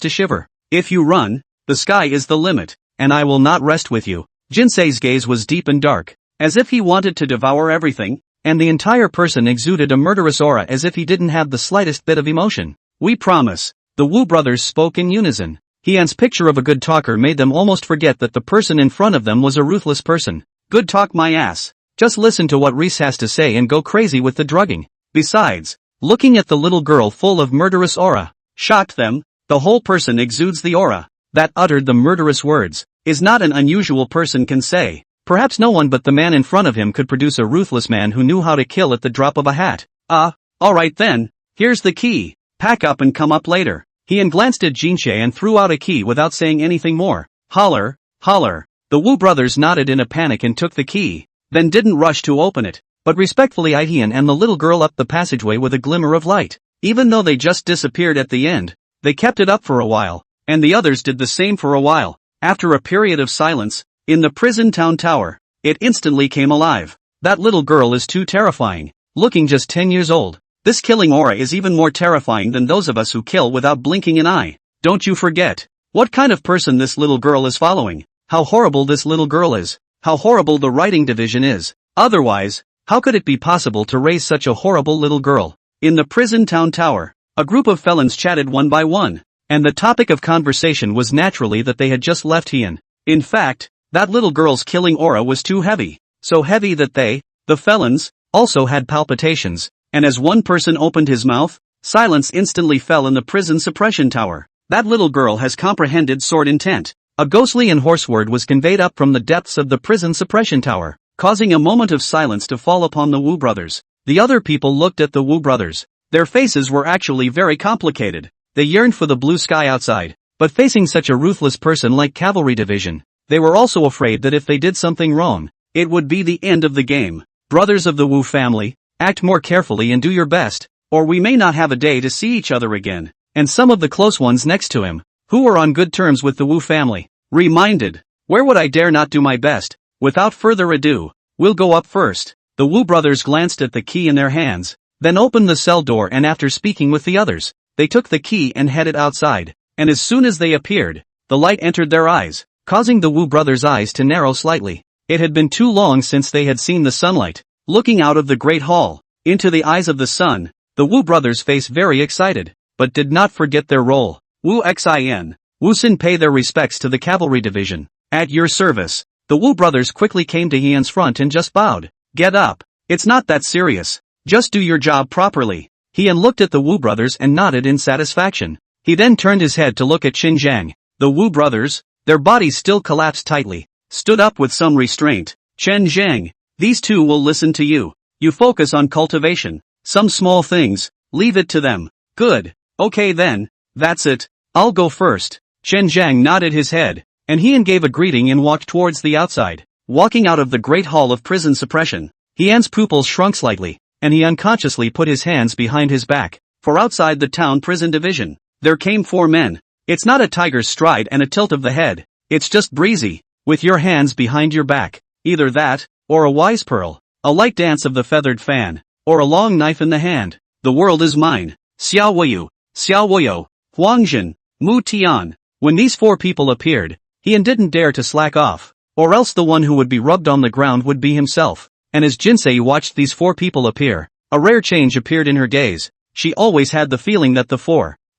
to shiver. If you run, the sky is the limit, and I will not rest with you. Jinsei's gaze was deep and dark, as if he wanted to devour everything, and the entire person exuded a murderous aura as if he didn't have the slightest bit of emotion. We promise. The Wu brothers spoke in unison. Heian's picture of a good talker made them almost forget that the person in front of them was a ruthless person. Good talk my ass. Just listen to what Reese has to say and go crazy with the drugging. Besides, looking at the little girl full of murderous aura, shocked them. The whole person exudes the aura that uttered the murderous words, is not an unusual person can say. Perhaps no one but the man in front of him could produce a ruthless man who knew how to kill at the drop of a hat. Alright then, here's the key. Pack up and come up later. Heian glanced at Jinsei and threw out a key without saying anything more. Holler, holler. The Wu brothers nodded in a panic and took the key, then didn't rush to open it, but respectfully eyed Heian and the little girl up the passageway with a glimmer of light. Even though they just disappeared at the end, they kept it up for a while, and the others did the same for a while. After a period of silence, in the prison town tower, it instantly came alive. That little girl is too terrifying, looking just 10 years old. This killing aura is even more terrifying than those of us who kill without blinking an eye. Don't you forget what kind of person this little girl is following. How horrible this little girl is. How horrible the writing division is. Otherwise, how could it be possible to raise such a horrible little girl? In the prison town tower, a group of felons chatted one by one, and the topic of conversation was naturally that they had just left Heian. In fact, that little girl's killing aura was too heavy. So heavy that they, the felons, also had palpitations, and as one person opened his mouth, silence instantly fell in the prison suppression tower. That little girl has comprehended sword intent. A ghostly and hoarse word was conveyed up from the depths of the prison suppression tower, causing a moment of silence to fall upon the Wu brothers. The other people looked at the Wu brothers. Their faces were actually very complicated. They yearned for the blue sky outside, but facing such a ruthless person like Cavalry Division, they were also afraid that if they did something wrong, it would be the end of the game. Brothers of the Wu family, act more carefully and do your best, or we may not have a day to see each other again. And some of the close ones next to him, who were on good terms with the Wu family, reminded, where would I dare not do my best? Without further ado, we'll go up first. The Wu brothers glanced at the key in their hands, then opened the cell door and after speaking with the others, they took the key and headed outside, and as soon as they appeared, the light entered their eyes, causing the Wu brothers' eyes to narrow slightly. It had been too long since they had seen the sunlight. Looking out of the great hall, into the eyes of the sun, the Wu brothers faced very excited, but did not forget their role. Wu Xin, Wu Xin pay their respects to the cavalry division. At your service. The Wu brothers quickly came to Heian's front and just bowed. Get up. It's not that serious. Just do your job properly. Heian looked at the Wu brothers and nodded in satisfaction. He then turned his head to look at Qin Zhang. The Wu brothers, their bodies still collapsed tightly, stood up with some restraint. Chen Zhang, these two will listen to you. You focus on cultivation. Some small things, leave it to them. Good. Okay then, that's it. I'll go first. Chen Zhang nodded his head, and Heian gave a greeting and walked towards the outside. Walking out of the great hall of prison suppression, Heian's pupils shrunk slightly, and he unconsciously put his hands behind his back. For outside the town prison division, there came 4 men. It's not a tiger's stride and a tilt of the head. It's just breezy. with your hands behind your back. Either that, or a wise pearl, a light dance of the feathered fan, or a long knife in the hand. The world is mine. Xiao Woyo, Huangjin, Mu Tian. When these four people appeared, Hian didn't dare to slack off, or else the one who would be rubbed on the ground would be himself. And as Jinsei watched these four people appear, a rare change appeared in her gaze. She always had the feeling that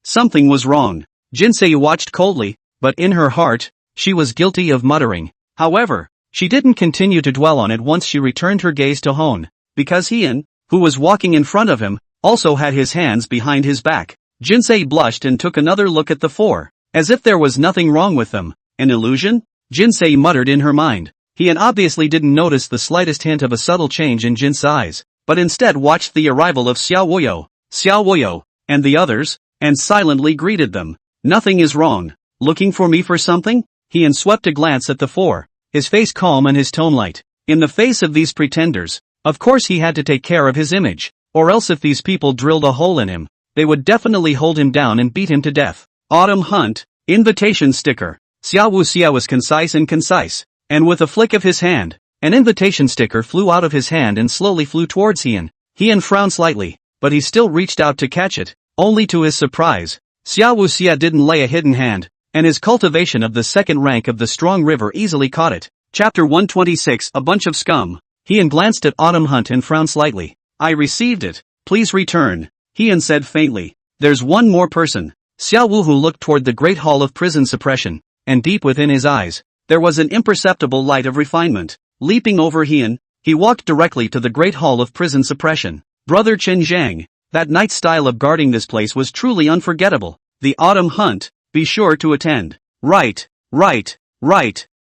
something was wrong. Jinsei watched coldly, but in her heart, she was guilty of muttering. However, she didn't continue to dwell on it once she returned her gaze to Hon, because Hian, who was walking in front of him, also had his hands behind his back. Jinsei blushed and took another look at the four, as if there was nothing wrong with them. An illusion? Jinsei muttered in her mind. Hian obviously didn't notice the slightest hint of a subtle change in Jin's eyes, but instead watched the arrival of Xiao Woyo, and the others, and silently greeted them. Nothing is wrong. Looking for me for something? Hian swept a glance at the four, his face calm and his tone light. In the face of these pretenders, of course he had to take care of his image, or else if these people drilled a hole in him, they would definitely hold him down and beat him to death. Autumn Hunt, invitation sticker. Xiao Wuxia was concise, and with a flick of his hand, an invitation sticker flew out of his hand and slowly flew towards Hian. Hian frowned slightly, but he still reached out to catch it, only to his surprise, Xiao Wuxia didn't lay a hidden hand, and his cultivation of the second rank of the strong river easily caught it. Chapter 126 A Bunch of Scum. Hian glanced at Autumn Hunt and frowned slightly. I received it. Please return. Hian said faintly. There's one more person. Xiao Wuhu looked toward the great hall of prison suppression, and deep within his eyes, there was an imperceptible light of refinement. Leaping over Hian, he walked directly to the great hall of prison suppression. Brother Chen Zhang. That knight's style of guarding this place was truly unforgettable. The Autumn Hunt. Be sure to attend. Right.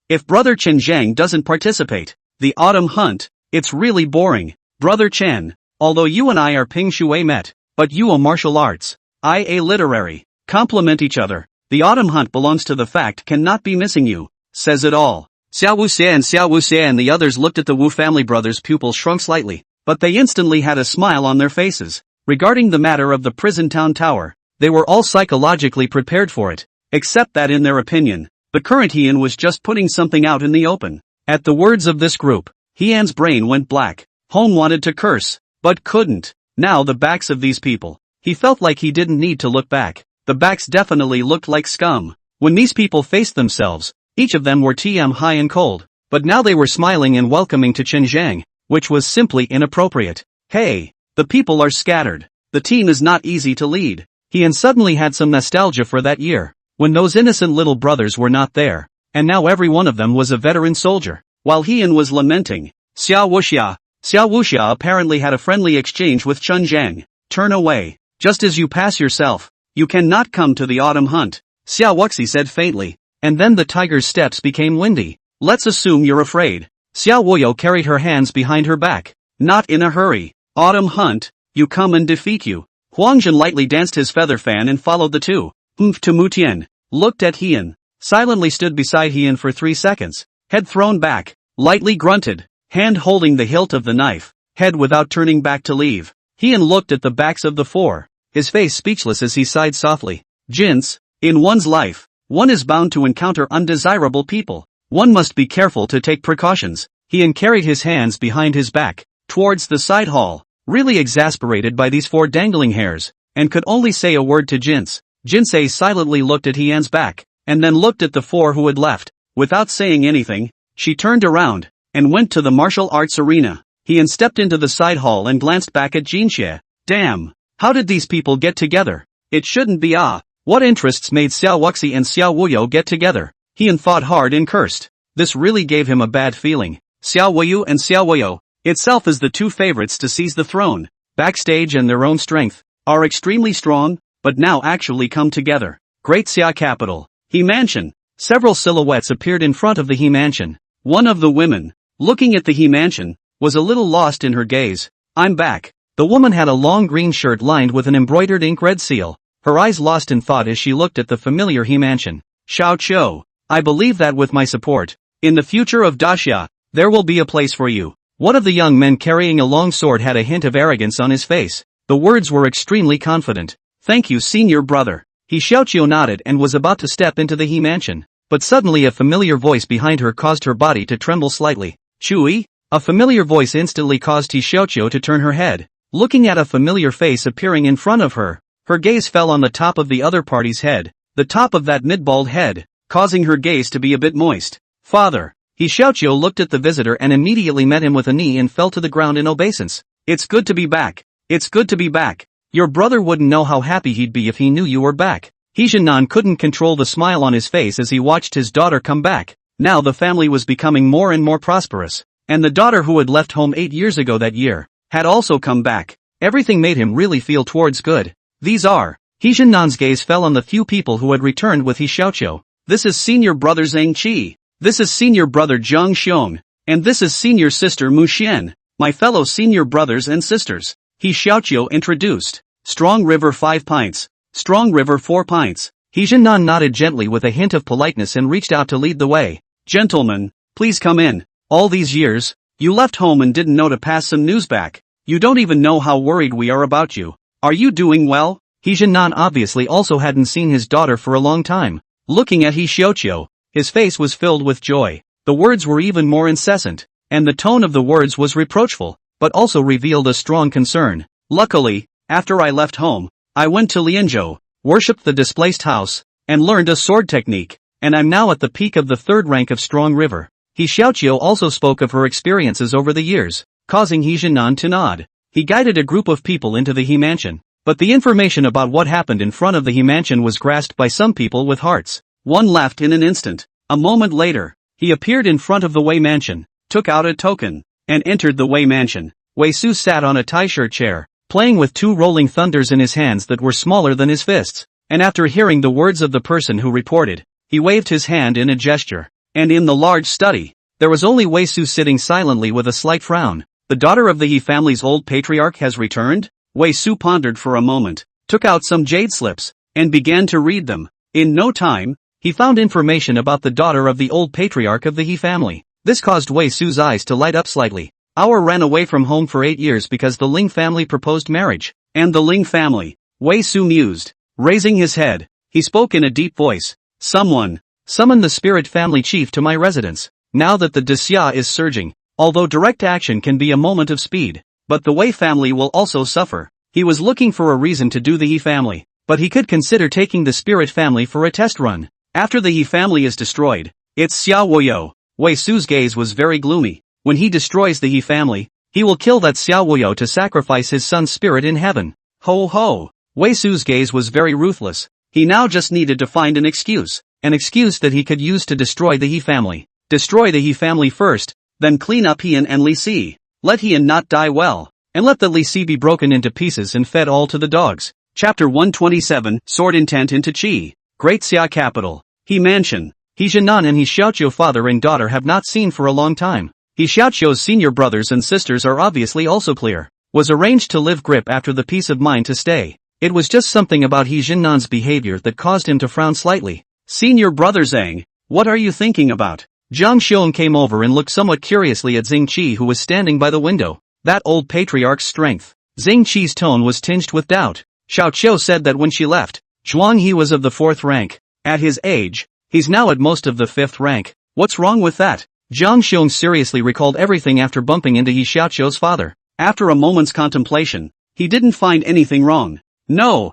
If Brother Chen Zhang doesn't participate, the Autumn Hunt, it's really boring. Brother Chen, although you and I are Ping Shui met, but you a martial arts, I a literary, complement each other. The Autumn Hunt belongs to the fact cannot be missing you, says it all. Xiao Wuxia and the others looked at the Wu family brothers' pupils shrunk slightly, but they instantly had a smile on their faces. Regarding the matter of the prison town tower, they were all psychologically prepared for it, except that in their opinion, the current Hian was just putting something out in the open. At the words of this group, Hian's brain went black. Hong wanted to curse, but couldn't. Now the backs of these people. He felt like he didn't need to look back. The backs definitely looked like scum. When these people faced themselves, each of them were high and cold, but now they were smiling and welcoming to Chen Zhang, which was simply inappropriate. Hey, the people are scattered. The team is not easy to lead. Hian suddenly had some nostalgia for that year, when those innocent little brothers were not there, and now every one of them was a veteran soldier. While Hian was lamenting, Xiao Wuxia apparently had a friendly exchange with Chen Zhang. Turn away. Just as you pass yourself, you cannot come to the Autumn Hunt, Xiao Wuxi said faintly, and then the tiger's steps became windy. Let's assume you're afraid. Xiao Woyo carried her hands behind her back. Not in a hurry. Autumn Hunt, you come and defeat you. Huangjin lightly danced his feather fan and followed the two. To Mutian, looked at Hian, silently stood beside Hian for 3 seconds, head thrown back, lightly grunted, hand holding the hilt of the knife, head without turning back to leave. Hian looked at the backs of the four, his face speechless as he sighed softly. Jins, in one's life, one is bound to encounter undesirable people. One must be careful to take precautions. Hian carried his hands behind his back, towards the side hall, really exasperated by these four dangling hairs, and could only say a word to Jins. Jinsei silently looked at Hian's back, and then looked at the four who had left. Without saying anything, she turned around, and went to the martial arts arena. Hian stepped into the side hall and glanced back at Jinxie. Damn! How did these people get together? It shouldn't be What interests made Xiao Wuxi and Xiao Wuyo get together? Hian thought hard and cursed. This really gave him a bad feeling. Xiao Wuyu and Xiao Wuyo, itself as the two favorites to seize the throne, backstage and their own strength, are extremely strong, but now actually come together. Great Xia capital. He Mansion. Several silhouettes appeared in front of the He Mansion. One of the women, looking at the He Mansion, was a little lost in her gaze. I'm back. The woman had a long green shirt lined with an embroidered ink red seal, her eyes lost in thought as she looked at the familiar He Mansion. Xiao Qiu, I believe that with my support, in the future of Daxia, there will be a place for you. One of the young men carrying a long sword had a hint of arrogance on his face. The words were extremely confident. Thank you, senior brother. He Xiao Qiu nodded and was about to step into the He Mansion, but suddenly a familiar voice behind her caused her body to tremble slightly. Chui? A familiar voice instantly caused He Xiaoqiu to turn her head. Looking at a familiar face appearing in front of her, her gaze fell on the top of the other party's head, the top of that mid-bald head, causing her gaze to be a bit moist. Father! He Xiaoqiu looked at the visitor and immediately met him with a knee and fell to the ground in obeisance. It's good to be back. It's good to be back. Your brother wouldn't know how happy he'd be if he knew you were back. He Jinan couldn't control the smile on his face as he watched his daughter come back. Now the family was becoming more and more prosperous. And the daughter who had left home 8 years ago that year, had also come back. Everything made him really feel towards good. These are. He Jinnan's gaze fell on the few people who had returned with He Xiaoqiu. This is senior brother Zhang Qi. This is senior brother Zhang Xiong. And this is senior sister Mu Xian. My fellow senior brothers and sisters. He Xiaoqiu introduced. Strong River 5 pints. Strong River 4 pints. He Jinnan nodded gently with a hint of politeness and reached out to lead the way. Gentlemen, please come in. All these years, you left home and didn't know to pass some news back. You don't even know how worried we are about you. Are you doing well? He Jinnan obviously also hadn't seen his daughter for a long time. Looking at He Xiaoqiu, his face was filled with joy. The words were even more incessant, and the tone of the words was reproachful, but also revealed a strong concern. Luckily, after I left home, I went to Lianzhou, worshipped the displaced house, and learned a sword technique, and I'm now at the peak of the 3rd rank of Strong River. He Xiaoqiu also spoke of her experiences over the years, causing He Jinan to nod. He guided a group of people into the He Mansion, but the information about what happened in front of the He Mansion was grasped by some people with hearts. One left in an instant. A moment later, he appeared in front of the Wei Mansion, took out a token, and entered the Wei Mansion. Wei Su sat on a tie-shirt chair, playing with 2 rolling thunders in his hands that were smaller than his fists, and after hearing the words of the person who reported, he waved his hand in a gesture. And in the large study, there was only Wei Su sitting silently with a slight frown. The daughter of the He family's old patriarch has returned? Wei Su pondered for a moment, took out some jade slips, and began to read them. In no time, he found information about the daughter of the old patriarch of the He family. This caused Wei Su's eyes to light up slightly. Our ran away from home for 8 years because the Ling family proposed marriage. And the Ling family, Wei Su mused. Raising his head, he spoke in a deep voice. Someone, summon the spirit family chief to my residence. Now that the Dixia is surging, although direct action can be a moment of speed, but the Wei family will also suffer. He was looking for a reason to do the He family, but he could consider taking the spirit family for a test run. After the He family is destroyed, it's Xiao Woyo. Wei Su's gaze was very gloomy. When he destroys the He family, he will kill that Xiao Woyo to sacrifice his son's spirit in heaven. Ho ho! Wei Su's gaze was very ruthless. He now just needed to find an excuse that he could use to destroy the He family. Destroy the He family first, then clean up Heian and Li Si. Let Heian not die well, and let the Li Si be broken into pieces and fed all to the dogs. Chapter 127, Sword Intent into Qi. Great Xia Capital. He Mansion. He Jinan and He Xiaoqiu father and daughter have not seen for a long time. He Xiaoqiu's senior brothers and sisters are obviously also clear. Was arranged to live grip after the peace of mind to stay. It was just something about He Jinnan's behavior that caused him to frown slightly. Senior brother Zhang, what are you thinking about? Zhang Xiong came over and looked somewhat curiously at Xing Qi who was standing by the window. That old patriarch's strength. Xing Qi's tone was tinged with doubt. Xiao Qiu said that when she left, Zhuang He was of the 4th rank. At his age, he's now at most of the 5th rank. What's wrong with that? Zhang Xiong seriously recalled everything after bumping into He Xiaoqiu's father. After a moment's contemplation, he didn't find anything wrong. No,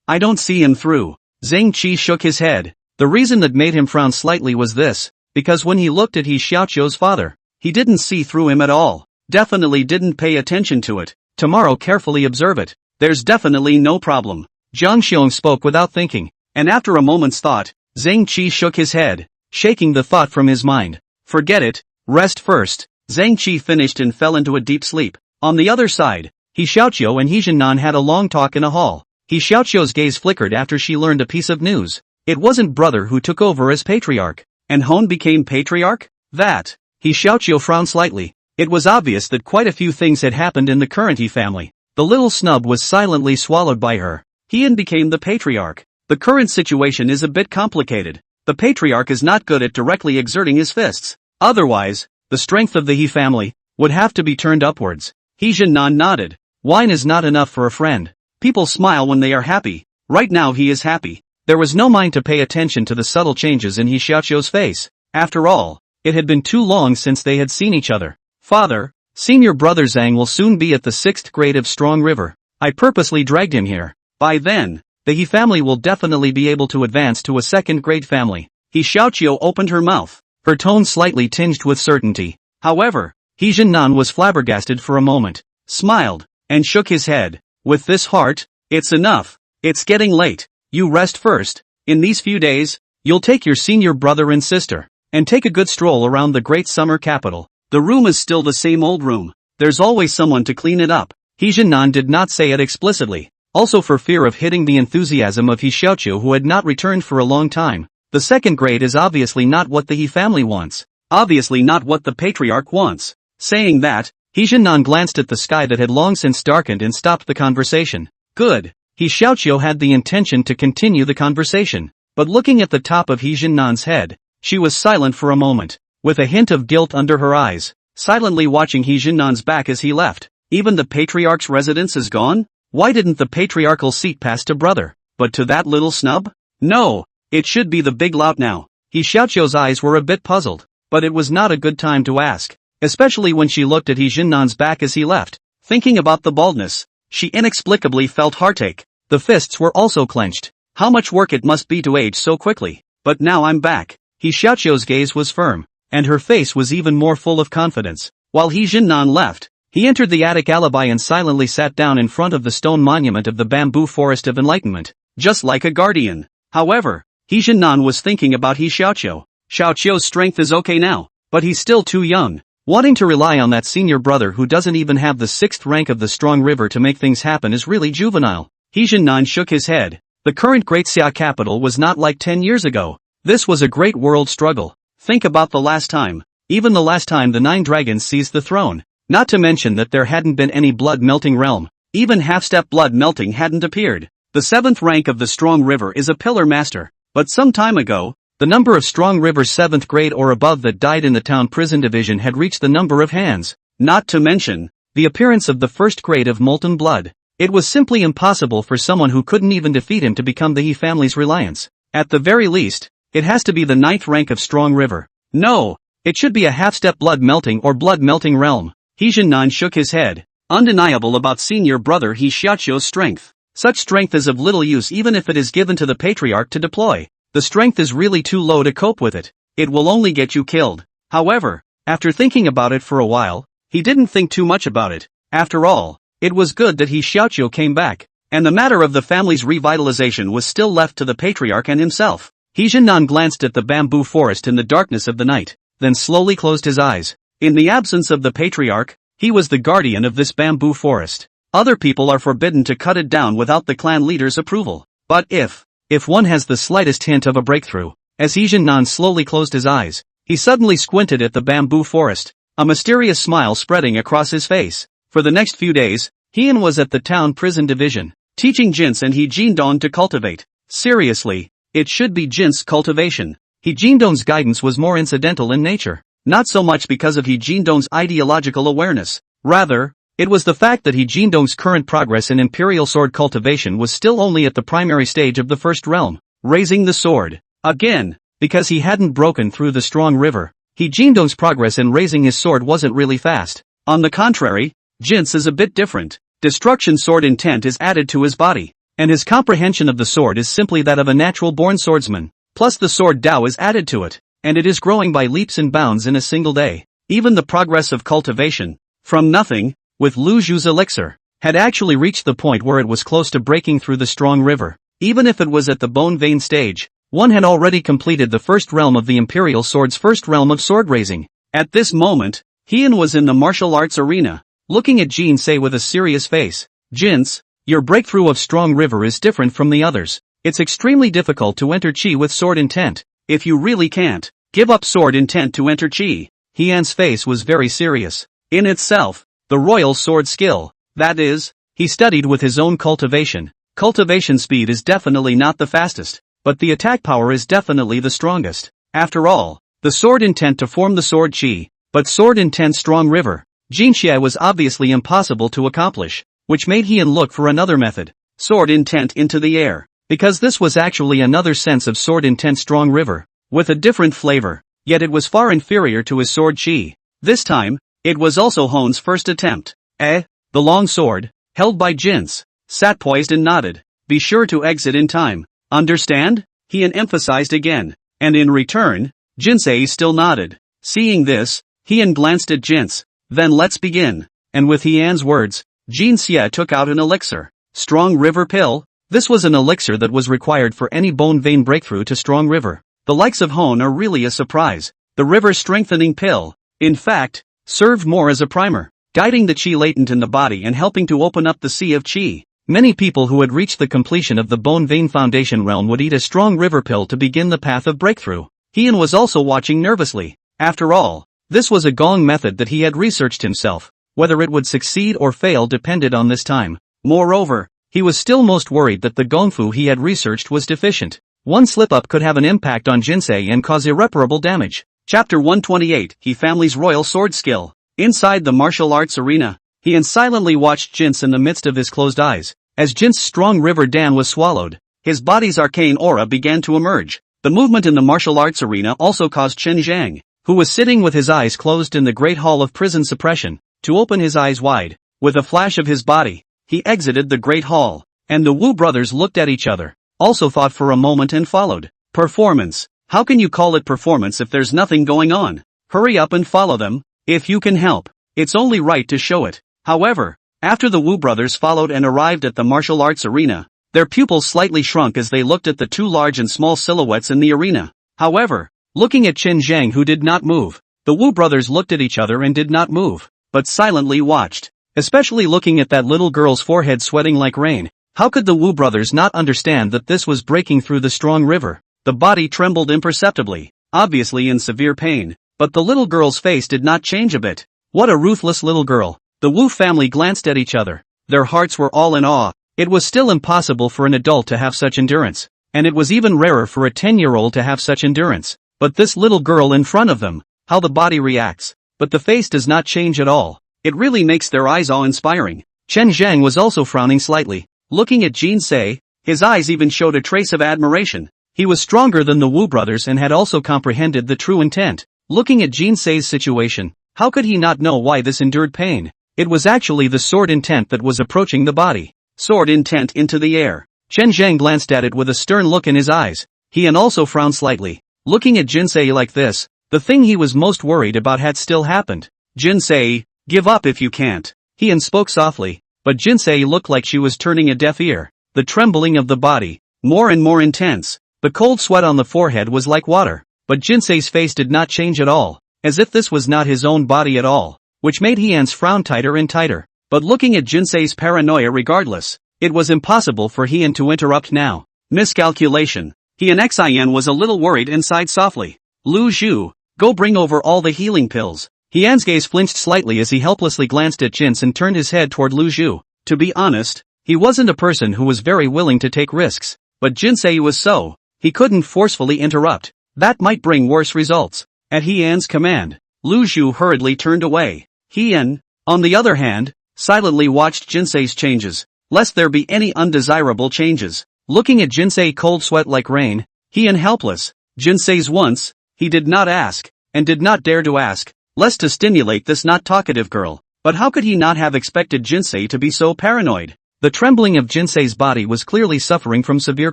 I don't see him through. Xing Qi shook his head. The reason that made him frown slightly was this, because when he looked at He Xiaoqiu's father, he didn't see through him at all. Definitely didn't pay attention to it. Tomorrow carefully observe it. There's definitely no problem. Zhang Xiong spoke without thinking, and after a moment's thought, Xing Qi shook his head, shaking the thought from his mind. Forget it, rest first. Zhang Qi finished and fell into a deep sleep. On the other side, He Xiaoqiu and He Jinan had a long talk in a hall. He Xiaoqiu's gaze flickered after she learned a piece of news. It wasn't brother who took over as patriarch, and Hon became patriarch? That. He Xiaoqiu frowned slightly. It was obvious that quite a few things had happened in the current He family. The little snub was silently swallowed by her. Heian became the patriarch. The current situation is a bit complicated. The patriarch is not good at directly exerting his fists. Otherwise, the strength of the He family would have to be turned upwards. He Jinan nodded. Wine is not enough for a friend. People smile when they are happy. Right now he is happy. There was no mind to pay attention to the subtle changes in He Xiaoqiu's face. After all, it had been too long since they had seen each other. Father, senior brother Zhang will soon be at the 6th grade of Strong River. I purposely dragged him here. By then, the He family will definitely be able to advance to a 2nd grade family. He Xiaoqiu opened her mouth, her tone slightly tinged with certainty. However, He Jinnan was flabbergasted for a moment, smiled, and shook his head. With this heart, it's enough. It's getting late. You rest first. In these few days, you'll take your senior brother and sister, and take a good stroll around the great summer capital. The room is still the same old room. There's always someone to clean it up. He Jinnan did not say it explicitly, also for fear of hitting the enthusiasm of He Xiaoqiu, who had not returned for a long time. The 2nd grade is obviously not what the He family wants. Obviously not what the patriarch wants. Saying that, He Jinnan glanced at the sky that had long since darkened and stopped the conversation. Good. He Xiaoqiu had the intention to continue the conversation, but looking at the top of He Jinnan's head, she was silent for a moment, with a hint of guilt under her eyes, silently watching He Jinnan's back as he left. Even the patriarch's residence is gone? Why didn't the patriarchal seat pass to brother, but to that little snub? No, it should be the big lout now. He Xiaoqiu's eyes were a bit puzzled, but it was not a good time to ask, especially when she looked at He Jinnan's back as he left. Thinking about the baldness, she inexplicably felt heartache. The fists were also clenched. How much work it must be to age so quickly. But now I'm back. He Xiaoqiu's gaze was firm, and her face was even more full of confidence. While He Jinnan left, he entered the attic alibi and silently sat down in front of the stone monument of the bamboo forest of enlightenment, just like a guardian. However, He Jinnan was thinking about He Xiaoqiu. Xiaoqiu's strength is okay now, but he's still too young. Wanting to rely on that senior brother who doesn't even have the 6th rank of the Strong River to make things happen is really juvenile. He Jinnan shook his head. The current Great Xia capital was not like 10 years ago. This was a great world struggle. Think about the last time. Even the last time the 9 dragons seized the throne. Not to mention that there hadn't been any blood-melting realm. Even half-step blood melting hadn't appeared. The 7th rank of the Strong River is a pillar master. But some time ago, the number of Strong River's 7th grade or above that died in the town prison division had reached the number of hands. Not to mention, the appearance of the 1st grade of molten blood. It was simply impossible for someone who couldn't even defeat him to become the He family's reliance. At the very least, it has to be the 9th rank of Strong River. No, it should be a half-step blood-melting or blood-melting realm. He Jinnan shook his head, undeniable about senior brother He Xiaoqiu's strength. Such strength is of little use even if it is given to the patriarch to deploy. The strength is really too low to cope with it. It will only get you killed. However, after thinking about it for a while, he didn't think too much about it. After all, it was good that He Xiaoqiu came back, and the matter of the family's revitalization was still left to the patriarch and himself. He Jinnan glanced at the bamboo forest in the darkness of the night, then slowly closed his eyes. In the absence of the patriarch, he was the guardian of this bamboo forest. Other people are forbidden to cut it down without the clan leader's approval. But if one has the slightest hint of a breakthrough, as He Jinnan slowly closed his eyes, he suddenly squinted at the bamboo forest, a mysterious smile spreading across his face. For the next few days, Heian was at the town prison division, teaching Jin's and He Jindong to cultivate. Seriously, it should be Jin's cultivation. He Jindong's guidance was more incidental in nature, not so much because of He Jindong's ideological awareness. Rather, it was the fact that He Jindong's current progress in imperial sword cultivation was still only at the primary stage of the 1st realm, raising the sword. Again, because he hadn't broken through the Strong River, He Jindong's progress in raising his sword wasn't really fast. On the contrary, Jin's is a bit different. Destruction sword intent is added to his body, and his comprehension of the sword is simply that of a natural-born swordsman. Plus the sword Dao is added to it, and it is growing by leaps and bounds in a single day. Even the progress of cultivation, from nothing, with Lu Zhu's elixir, had actually reached the point where it was close to breaking through the Strong River. Even if it was at the bone vein stage, one had already completed the 1st realm of the imperial sword's 1st realm of sword raising. At this moment, Heian was in the martial arts arena, looking at Jin Sei with a serious face. Jins, your breakthrough of Strong River is different from the others. It's extremely difficult to enter Qi with sword intent. If you really can't, give up sword intent to enter Qi. Heian's face was very serious. In itself, the royal sword skill, that is, he studied with his own cultivation. Cultivation speed is definitely not the fastest, but the attack power is definitely the strongest. After all, the sword intent to form the sword Qi, but sword intent Strong River, Jinxie was obviously impossible to accomplish, which made Heian look for another method. Sword intent into the air. because this was actually another sense of sword intent strong river, with a different flavor, yet it was far inferior to his sword chi. This time, it was also Hon's first attempt. The long sword, held by Jin's, sat poised and nodded. Be sure to exit in time. Understand? Hien emphasized again, and in return, Jinsei still nodded. Seeing this, Hien glanced at Jin's. Then let's begin. And with Hien's words, Jinxie took out an elixir. Strong River Pill. This was an elixir that was required for any bone vein breakthrough to Strong River. The likes of Hon are really a surprise. The river strengthening pill, in fact, served more as a primer, guiding the chi latent in the body and helping to open up the sea of chi. Many people who had reached the completion of the bone vein foundation realm would eat a strong river pill to begin the path of breakthrough. Hien was also watching nervously. After all, this was a gong method that he had researched himself. Whether it would succeed or fail depended on this time. Moreover, he was still most worried that the gongfu he had researched was deficient. One slip-up could have an impact on Jinsei and cause irreparable damage. Chapter 128, He Family's Royal Sword Skill. Inside the martial arts arena, Hien silently watched Jins in the midst of his closed eyes. As Jin's strong river Dan was swallowed, his body's arcane aura began to emerge. The movement in the martial arts arena also caused Chen Zhang, who was sitting with his eyes closed in the great hall of prison suppression, to open his eyes wide. With a flash of his body, he exited the great hall, and the Wu brothers looked at each other, also thought for a moment and followed. Performance. How can you call it performance if there's nothing going on? Hurry up and follow them, if you can help. It's only right to show it. However, after the Wu brothers followed and arrived at the martial arts arena, their pupils slightly shrunk as they looked at the two large and small silhouettes in the arena. However, looking at Chen Zhang who did not move, the Wu brothers looked at each other and did not move, but silently watched. Especially looking at that little girl's forehead sweating like rain. How could the Wu brothers not understand that this was breaking through the strong river? The body trembled imperceptibly, obviously in severe pain, but the little girl's face did not change a bit. What a ruthless little girl. The Wu family glanced at each other. Their hearts were all in awe. It was still impossible for an adult to have such endurance, and it was even rarer for a 10-year-old to have such endurance. But this little girl in front of them, how the body reacts, but the face does not change at all. It really makes their eyes awe-inspiring. Chen Zhang was also frowning slightly. Looking at Jinsei, his eyes even showed a trace of admiration. He was stronger than the Wu brothers and had also comprehended the true intent. Looking at Jinsei's situation, how could he not know why this endured pain? It was actually the sword intent that was approaching the body. Sword intent into the air. Chen Zhang glanced at it with a stern look in his eyes. Hien also frowned slightly. Looking at Jinsei like this, the thing he was most worried about had still happened. Jinsei, give up if you can't. Hien spoke softly, but Jinsei looked like she was turning a deaf ear. The trembling of the body, more and more intense. The cold sweat on the forehead was like water, but Jinsei's face did not change at all, as if this was not his own body at all, which made Hien's frown tighter and tighter. But looking at Jinsei's paranoia regardless, it was impossible for Hien to interrupt now. Miscalculation. Hien Xin was a little worried and sighed softly. Lu Zhu, go bring over all the healing pills. Hien's gaze flinched slightly as he helplessly glanced at Jins and turned his head toward Lu Zhu. To be honest, he wasn't a person who was very willing to take risks, but Jinsei was so. He couldn't forcefully interrupt. That might bring worse results. At Hien's command, Lu Zhu hurriedly turned away. Hien, on the other hand, silently watched Jinsei's changes, lest there be any undesirable changes. Looking at Jinsei cold sweat like rain, Hien helpless. Jinsei's once, he did not ask, and did not dare to ask, lest to stimulate this not talkative girl. But how could he not have expected Jinsei to be so paranoid? The trembling of Jinsei's body was clearly suffering from severe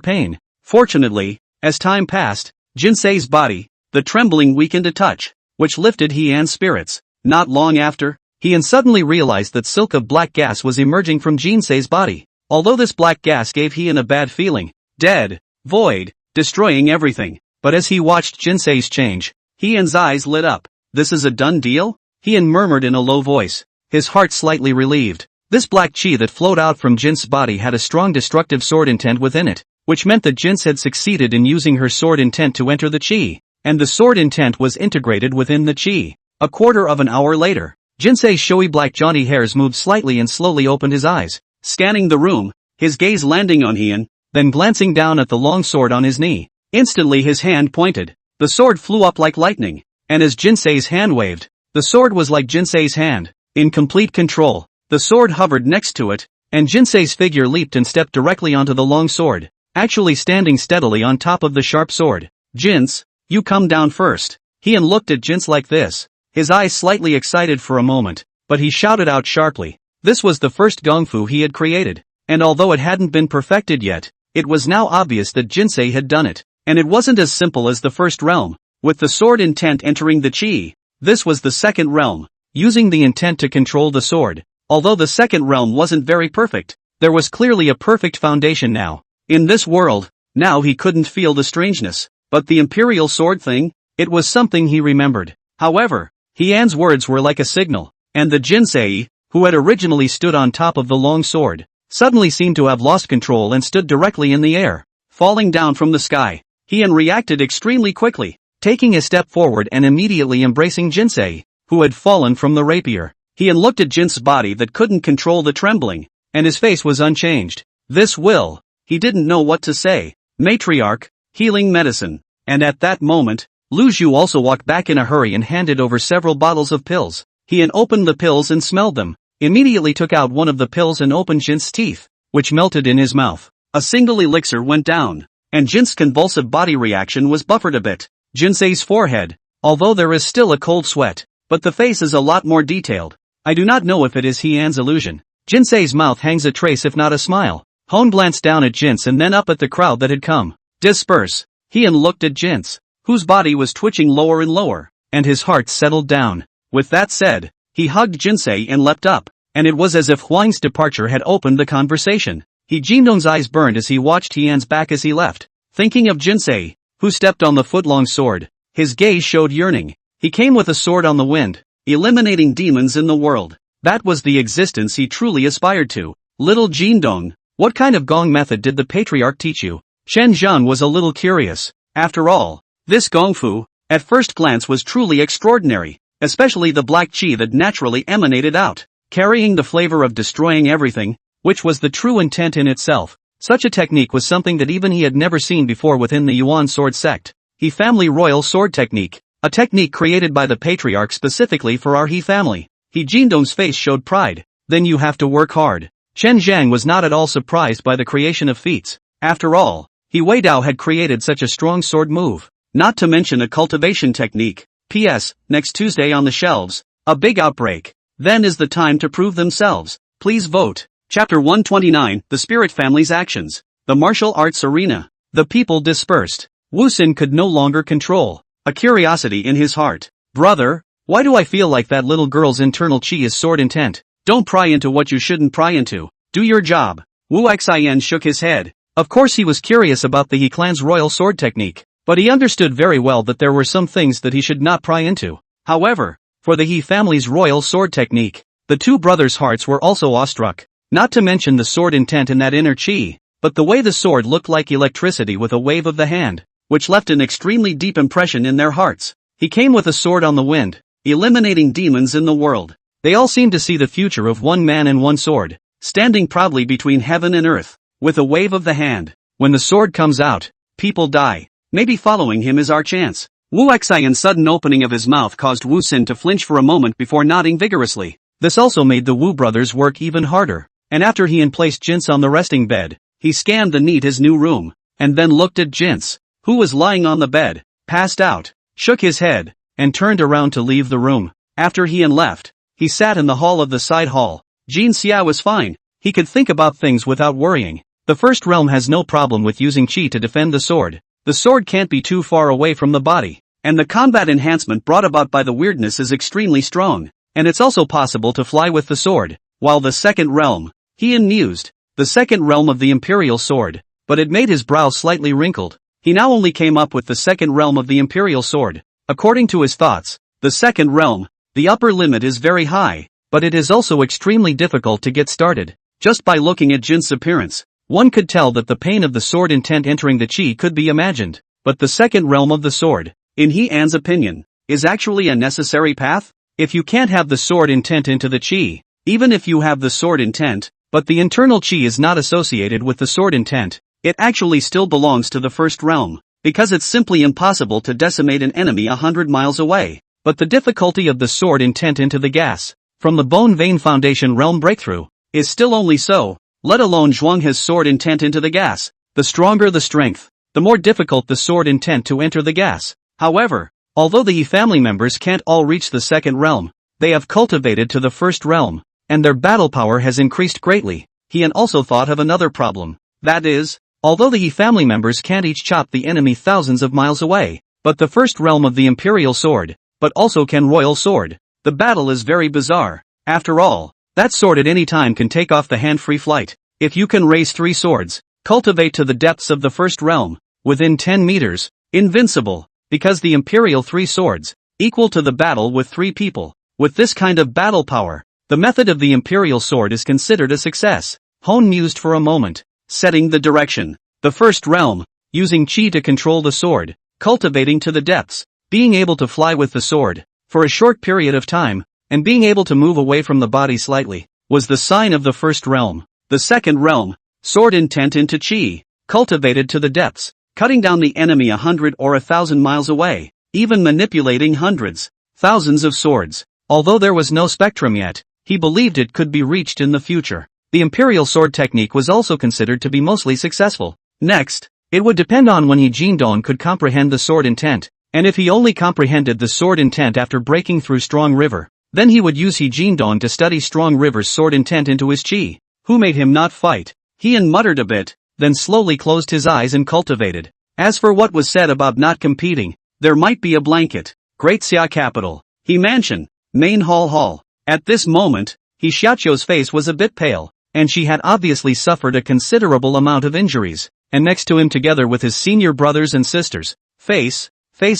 pain. Fortunately, as time passed, Jinsei's body, the trembling weakened a touch, which lifted Hien's spirits. Not long after, Hien suddenly realized that silk of black gas was emerging from Jinsei's body. Although this black gas gave Hien a bad feeling, dead, void, destroying everything. But as he watched Jinsei's change, Hien's eyes lit up. This is a done deal? Hien murmured in a low voice, his heart slightly relieved. This black chi that flowed out from Jin's body had a strong destructive sword intent within it, which meant that Jins had succeeded in using her sword intent to enter the chi, and the sword intent was integrated within the chi. A quarter of an hour later, Jinsei's showy black jaunty hairs moved slightly and slowly opened his eyes, scanning the room, his gaze landing on Hien, then glancing down at the long sword on his knee. Instantly his hand pointed. The sword flew up like lightning, and as Jinsei's hand waved, the sword was like Jinsei's hand, in complete control. The sword hovered next to it, and Jinsei's figure leaped and stepped directly onto the long sword. actually standing steadily on top of the sharp sword. "Jin's, you come down first." Heian looked at Jin's like this, his eyes slightly excited for a moment, but he shouted out sharply. This was the first gongfu he had created, and although it hadn't been perfected yet, it was now obvious that Jinsei had done it, and it wasn't as simple as the first realm, with the sword intent entering the chi. This was the second realm, using the intent to control the sword. Although the second realm wasn't very perfect, there was clearly a perfect foundation now. In this world, now he couldn't feel the strangeness, but the imperial sword thing, it was something he remembered. However, Heian's words were like a signal, and the Jinsei, who had originally stood on top of the long sword, suddenly seemed to have lost control and stood directly in the air, falling down from the sky. Heian reacted extremely quickly, taking a step forward and immediately embracing Jinsei, who had fallen from the rapier. Heian looked at Jin's body that couldn't control the trembling, and his face was unchanged. This will, he didn't know what to say. Matriarch, healing medicine. And at that moment, Lu Zhu also walked back in a hurry and handed over several bottles of pills. Heian opened the pills and smelled them, immediately took out one of the pills and opened Jin's teeth, which melted in his mouth. A single elixir went down, and Jin's convulsive body reaction was buffered a bit. Jinsei's forehead, although there is still a cold sweat, but the face is a lot more detailed. I do not know if it is Heian's illusion. Jinsei's mouth hangs a trace if not a smile. Hone glanced down at Jins and then up at the crowd that had come. Disperse. Heian looked at Jins, whose body was twitching lower and lower, and his heart settled down. With that said, he hugged Jinsei and leapt up, and it was as if Huang's departure had opened the conversation. Jindong's eyes burned as he watched Heian's back as he left. Thinking of Jinsei, who stepped on the foot-long sword, his gaze showed yearning. He came with a sword on the wind, eliminating demons in the world. That was the existence he truly aspired to. Little Jindong, what kind of gong method did the patriarch teach you? Chen Zhan was a little curious. After all, this gongfu, at first glance was truly extraordinary, especially the black qi that naturally emanated out, carrying the flavor of destroying everything, which was the true intent in itself. Such a technique was something that even he had never seen before within the Yuan sword sect. He family royal sword technique, a technique created by the patriarch specifically for our He family. Jindong's face showed pride. Then you have to work hard. Chen Zhang was not at all surprised by the creation of feats. After all, He Wei Dao had created such a strong sword move, not to mention a cultivation technique. P.S. Next Tuesday on the shelves, a big outbreak. Then is the time to prove themselves. Please vote. Chapter 129, The Spirit Family's Actions. The Martial Arts Arena. The people dispersed. Wu Xin could no longer control a curiosity in his heart. Brother, why do I feel like that little girl's internal chi is sword intent? Don't pry into what you shouldn't pry into. Do your job. Wu Xian shook his head. Of course he was curious about the He clan's royal sword technique, but he understood very well that there were some things that he should not pry into. However, for the He family's royal sword technique, the two brothers' hearts were also awestruck. Not to mention the sword intent in that inner chi, but the way the sword looked like electricity with a wave of the hand, which left an extremely deep impression in their hearts. He came with a sword on the wind, eliminating demons in the world. They all seemed to see the future of one man and one sword, standing proudly between heaven and earth, with a wave of the hand. When the sword comes out, people die. Maybe following him is our chance. Wu Xian's sudden opening of his mouth caused Wu Xin to flinch for a moment before nodding vigorously. This also made the Wu brothers work even harder, and after he had placed Jins on the resting bed, he scanned the neat his new room, and then looked at Jins, who was lying on the bed, passed out, shook his head, and turned around to leave the room. After he had left, he sat in the hall of the side hall. Jin Xia was fine. He could think about things without worrying. The first realm has no problem with using chi to defend the sword. The sword can't be too far away from the body, and the combat enhancement brought about by the weirdness is extremely strong, and it's also possible to fly with the sword. While the second realm, he mused, the second realm of the imperial sword, but it made his brow slightly wrinkled. He now only came up with the second realm of the imperial sword. According to his thoughts, the second realm, the upper limit is very high, but it is also extremely difficult to get started. Just by looking at Jin's appearance, one could tell that the pain of the sword intent entering the chi could be imagined. But the second realm of the sword, in Heian's opinion, is actually a necessary path. If you can't have the sword intent into the chi, even if you have the sword intent, but the internal chi is not associated with the sword intent, it actually still belongs to the first realm, because it's simply impossible to decimate an enemy 100 miles away. But the difficulty of the sword intent into the gas, from the Bone Vein Foundation realm breakthrough, is still only so, let alone Zhuang has sword intent into the gas. the stronger the strength, the more difficult the sword intent to enter the gas. However, although the He family members can't all reach the second realm, they have cultivated to the first realm, and their battle power has increased greatly. He also thought of another problem. That is, although the He family members can't each chop the enemy thousands of miles away, but the first realm of the Imperial Sword, but also can Royal Sword, the battle is very bizarre. After all, that sword at any time can take off the hand-free flight. If you can raise 3 swords, cultivate to the depths of the first realm, within 10 meters, invincible, because the Imperial 3 swords, equal to the battle with 3 people. With this kind of battle power, the method of the Imperial Sword is considered a success. Hone mused for a moment, setting the direction. The first realm, using chi to control the sword, cultivating to the depths, being able to fly with the sword, for a short period of time, and being able to move away from the body slightly, was the sign of the first realm. The second realm, sword intent into chi, cultivated to the depths, cutting down the enemy 100 or 1,000 miles away, even manipulating hundreds, thousands of swords. Although there was no spectrum yet, he believed it could be reached in the future. The Imperial Sword technique was also considered to be mostly successful. Next, it would depend on when He Jindong could comprehend the sword intent, and if he only comprehended the sword intent after breaking through Strong River, then he would use He Jindong to study Strong River's sword intent into his chi. Who made him not fight? He muttered a bit, then slowly closed his eyes and cultivated. As for what was said about not competing, there might be a blanket. Great Xia capital. He mansion. Main hall. At this moment, He Xiaoqiu's face was a bit pale, and she had obviously suffered a considerable amount of injuries, and next to him together with his senior brothers and sisters, face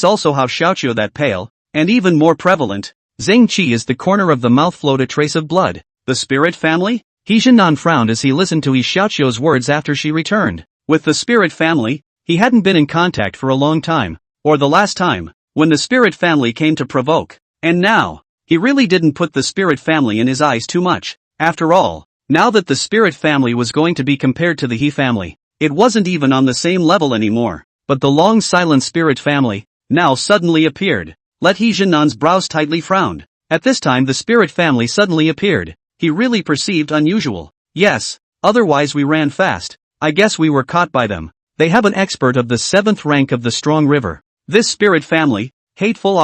also how Xiaoqiu that pale, and even more prevalent, Zheng Qi is the corner of the mouth flowed a trace of blood. The spirit family? He Jinan frowned as he listened to He Xiaoqiu's words after she returned. With the spirit family, he hadn't been in contact for a long time, or the last time, when the spirit family came to provoke, and now, he really didn't put the spirit family in his eyes too much. After all, now that the spirit family was going to be compared to the He family, it wasn't even on the same level anymore. But the long silent spirit family, now suddenly appeared. Let He Jinan's brows tightly frowned. At this time the spirit family suddenly appeared. He really perceived unusual. Yes, otherwise we ran fast. I guess we were caught by them. They have an expert of the 7th rank of the Strong River. This spirit family, hateful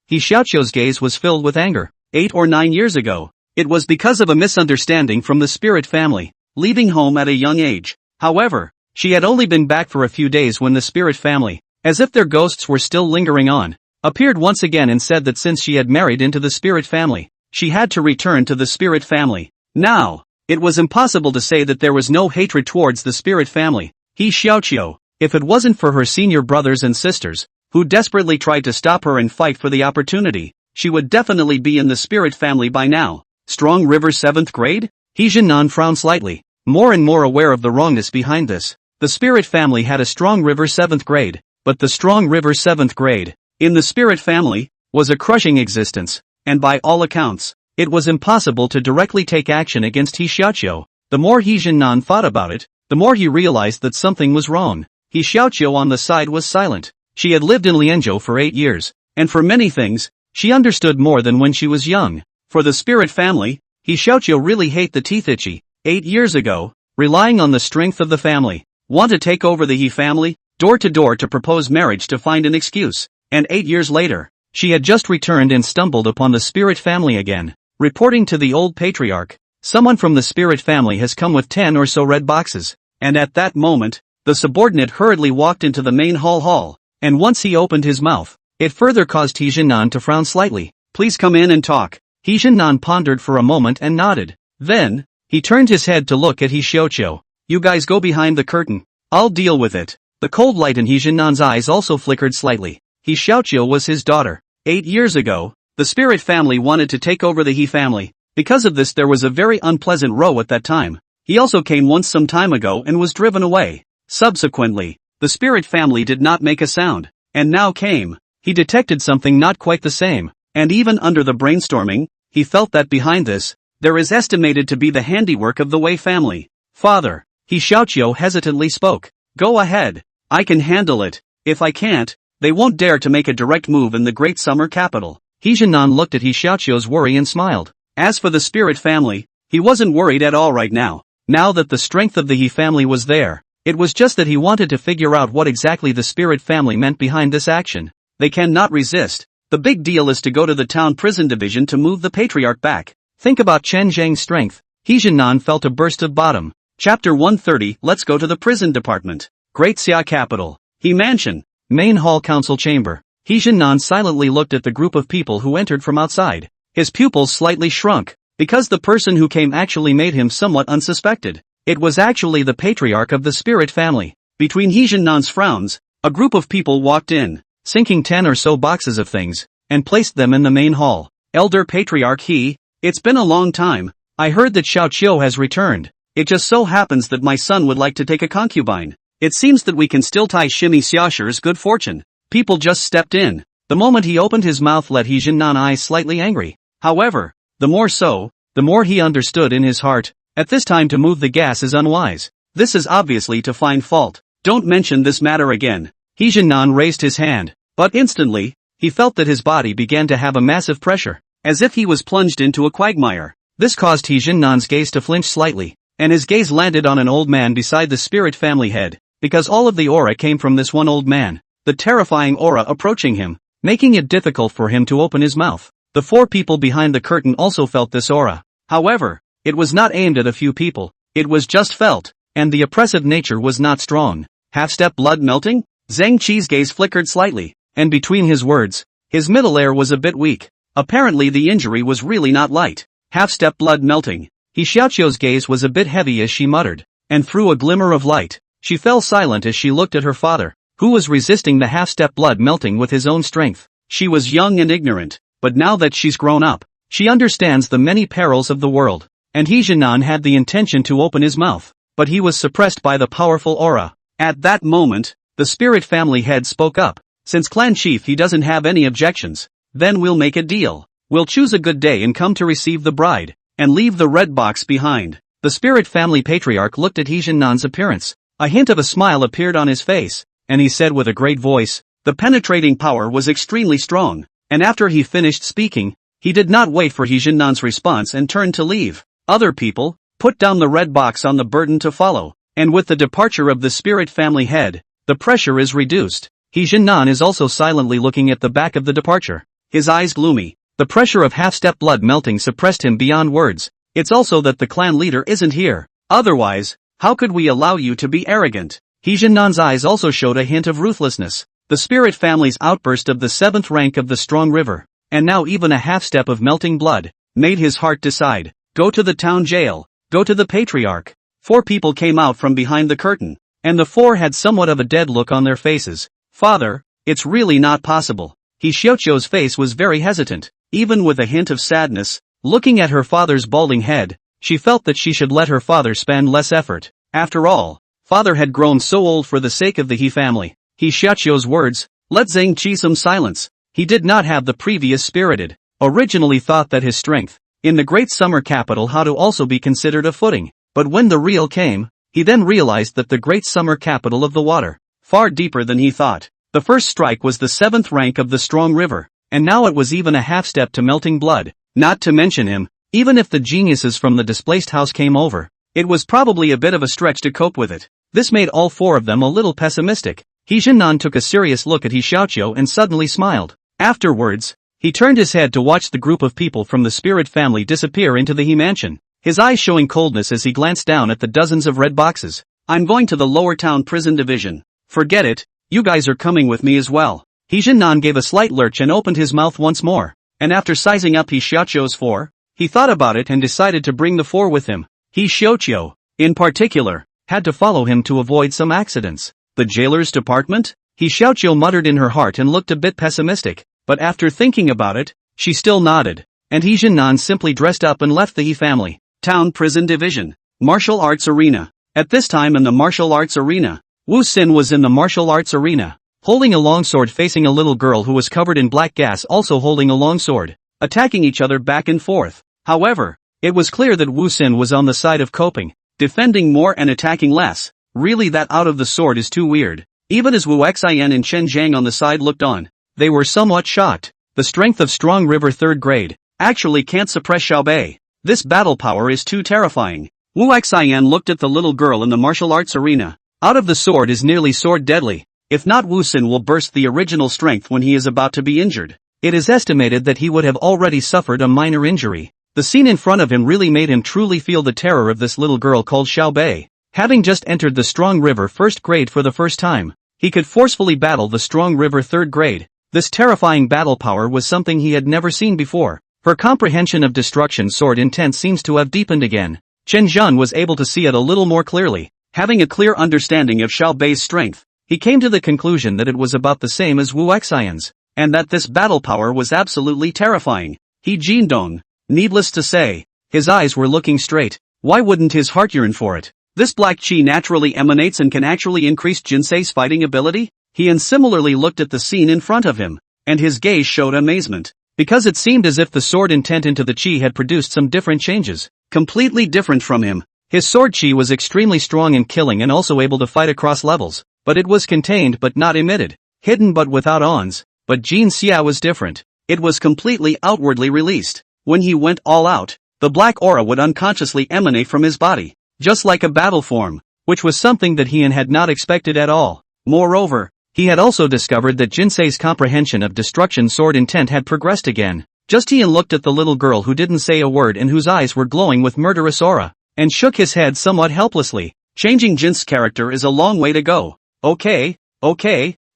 He Xiaoqiu's gaze was filled with anger. 8 or 9 years ago, it was because of a misunderstanding from the spirit family, leaving home at a young age. However, she had only been back for a few days when the spirit family, as if their ghosts were still lingering on, appeared once again and said that since she had married into the spirit family, she had to return to the spirit family. Now, it was impossible to say that there was no hatred towards the spirit family. He Xiaoqiu, if it wasn't for her senior brothers and sisters, who desperately tried to stop her and fight for the opportunity, she would definitely be in the spirit family by now. Strong River 7th grade? He Jinan frowned slightly, more and more aware of the wrongness behind this. The spirit family had a Strong River 7th grade, but the Strong River 7th grade, in the spirit family, was a crushing existence, and by all accounts, it was impossible to directly take action against He Xiaoqiu. The more He Jinan thought about it, the more he realized that something was wrong. He Xiaoqiu on the side was silent. She had lived in Lianzhou for 8 years, and for many things, she understood more than when she was young. For the spirit family, He Xiaoqiu really hate the teeth itchy. 8 years ago, relying on the strength of the family, want to take over the He family, door to door to propose marriage to find an excuse, and 8 years later, she had just returned and stumbled upon the spirit family again. Reporting to the old patriarch, someone from the spirit family has come with 10 or so red boxes, and at that moment, the subordinate hurriedly walked into the main hall, and once he opened his mouth, it further caused He Jinan to frown slightly. Please come in and talk. He Jinan pondered for a moment and nodded. Then, he turned his head to look at He Xiaoqiu. You guys go behind the curtain. I'll deal with it. The cold light in He Jinan's eyes also flickered slightly. He Xiaoqiu was his daughter. 8 years ago, the spirit family wanted to take over the He family. Because of this there was a very unpleasant row at that time. He also came once some time ago and was driven away. Subsequently, the spirit family did not make a sound, and now came. He detected something not quite the same, and even under the brainstorming, he felt that behind this, there is estimated to be the handiwork of the Wei family. Father, He Xiaoqiu hesitantly spoke. Go ahead, I can handle it. If I can't, they won't dare to make a direct move in the great summer capital. He Jinan looked at He Xiaoqiu's worry and smiled. As for the spirit family, he wasn't worried at all right now. Now that the strength of the He family was there, It was just that he wanted to figure out what exactly the spirit family meant behind this action. They cannot resist. The big deal is to go to the town prison division to move the patriarch back. Think about Chen Zhang's strength. He Jinnan felt a burst of bottom. Chapter 130. Let's go to the prison department. Great Xia capital. He mansion. Main hall council chamber. He Jinnan silently looked at the group of people who entered from outside. His pupils slightly shrunk, because the person who came actually made him somewhat unsuspected. It was actually the patriarch of the spirit family. Between He Jinnan's frowns, a group of people walked in, sinking 10 or so boxes of things, and placed them in the main hall. Elder Patriarch He, it's been a long time. I heard that Xiao Qiu has returned. It just so happens that my son would like to take a concubine. It seems that we can still tie Shimi Xiaoshi's good fortune. People just stepped in. The moment he opened his mouth let He Jinnan eyes slightly angry. However, the more he understood in his heart, at this time to move the gas is unwise. This is obviously to find fault. Don't mention this matter again. He Jinnan raised his hand, but instantly, he felt that his body began to have a massive pressure, as if he was plunged into a quagmire. This caused He Jinnan's gaze to flinch slightly, and his gaze landed on an old man beside the spirit family head, because all of the aura came from this one old man, the terrifying aura approaching him, making it difficult for him to open his mouth. The 4 people behind the curtain also felt this aura. However, it was not aimed at a few people, it was just felt, and the oppressive nature was not strong. Half-step blood melting? Zhang Qi's gaze flickered slightly, and between his words, his middle air was a bit weak. Apparently the injury was really not light. Half-step blood melting. He Xiaoqiu's gaze was a bit heavy as she muttered, and through a glimmer of light, she fell silent as she looked at her father, who was resisting the half-step blood melting with his own strength. She was young and ignorant, but now that she's grown up, she understands the many perils of the world, and He Jinnan had the intention to open his mouth, but he was suppressed by the powerful aura. At that moment, the spirit family head spoke up. Since clan chief he doesn't have any objections, then we'll make a deal. We'll choose a good day and come to receive the bride, and leave the red box behind. The spirit family patriarch looked at He Jinnan's appearance. A hint of a smile appeared on his face, and he said with a great voice. The penetrating power was extremely strong, and after he finished speaking, he did not wait for He Jinnan's response and turned to leave. Other people, put down the red box on the burden to follow, and with the departure of the spirit family head, the pressure is reduced. He Jinnan is also silently looking at the back of the departure, his eyes gloomy. The pressure of half-step blood melting suppressed him beyond words. It's also that the clan leader isn't here. Otherwise, how could we allow you to be arrogant? He Jinnan's eyes also showed a hint of ruthlessness. The spirit family's outburst of the 7th rank of the strong river, and now even a half-step of melting blood, made his heart decide. Go to the town jail. Go to the patriarch. 4 people came out from behind the curtain, and the 4 had somewhat of a dead look on their faces. Father, it's really not possible. He Xiaoqiu's face was very hesitant, even with a hint of sadness. Looking at her father's balding head, she felt that she should let her father spend less effort. After all, father had grown so old for the sake of the He family. He Xiaoqiu's words, let Zhang Qi some silence. He did not have the previous spirited, originally thought that his strength, in the great summer capital how to also be considered a footing. But when the real came, he then realized that the great summer capital of the water, far deeper than he thought. The first strike was the 7th rank of the strong river, and now it was even a half-step to melting blood. Not to mention him, even if the geniuses from the displaced house came over, it was probably a bit of a stretch to cope with it. This made all 4 of them a little pessimistic. He Jinnan took a serious look at He Xiaoqiu and suddenly smiled. Afterwards, he turned his head to watch the group of people from the spirit family disappear into the He mansion, his eyes showing coldness as he glanced down at the dozens of red boxes. I'm going to the lower town prison division. Forget it, you guys are coming with me as well. He Jinnan gave a slight lurch and opened his mouth once more, and after sizing up He Xiaoqiu's 4, he thought about it and decided to bring the 4 with him. He Xiaoqiu, in particular, had to follow him to avoid some accidents. The jailer's department? He Xiaoqiu muttered in her heart and looked a bit pessimistic, but after thinking about it, she still nodded, and He Jinnan simply dressed up and left the He family. Town Prison Division. Martial Arts Arena. At this time in the martial arts arena, Wu Xin was in the martial arts arena, holding a longsword facing a little girl who was covered in black gas also holding a longsword, attacking each other back and forth. However, it was clear that Wu Xin was on the side of coping, defending more and attacking less. Really that out of the sword is too weird. Even as Wu Xian and Chen Zhang on the side looked on, they were somewhat shocked. The strength of Strong River 3rd grade actually can't suppress Xiaobei. This battle power is too terrifying. Wu Xian looked at the little girl in the martial arts arena, out of the sword is nearly sword deadly. If not, Wusun will burst the original strength when he is about to be injured. It is estimated that he would have already suffered a minor injury. The scene in front of him really made him truly feel the terror of this little girl called Xiaobei. Having just entered the Strong River 1st grade for the first time, he could forcefully battle the Strong River 3rd grade. This terrifying battle power was something he had never seen before. Her comprehension of destruction sword intent seems to have deepened again. Chen Zhan was able to see it a little more clearly. Having a clear understanding of Xiaobei's strength, he came to the conclusion that it was about the same as Wu Xian's, and that this battle power was absolutely terrifying. He Jindong. Needless to say, his eyes were looking straight. Why wouldn't his heart yearn for it? This black chi naturally emanates and can actually increase Jinsei's fighting ability? He similarly looked at the scene in front of him, and his gaze showed amazement, because it seemed as if the sword intent into the chi had produced some different changes, completely different from him. His sword chi was extremely strong in killing and also able to fight across levels, but it was contained but not emitted, hidden but without ons. But Jin Xia was different. It was completely outwardly released. When he went all out, the black aura would unconsciously emanate from his body, just like a battle form, which was something that he had not expected at all. Moreover, he had also discovered that Jinsei's comprehension of destruction sword intent had progressed again. Just he looked at the little girl who didn't say a word and whose eyes were glowing with murderous aura, and shook his head somewhat helplessly. Changing Jin's character is a long way to go. Okay,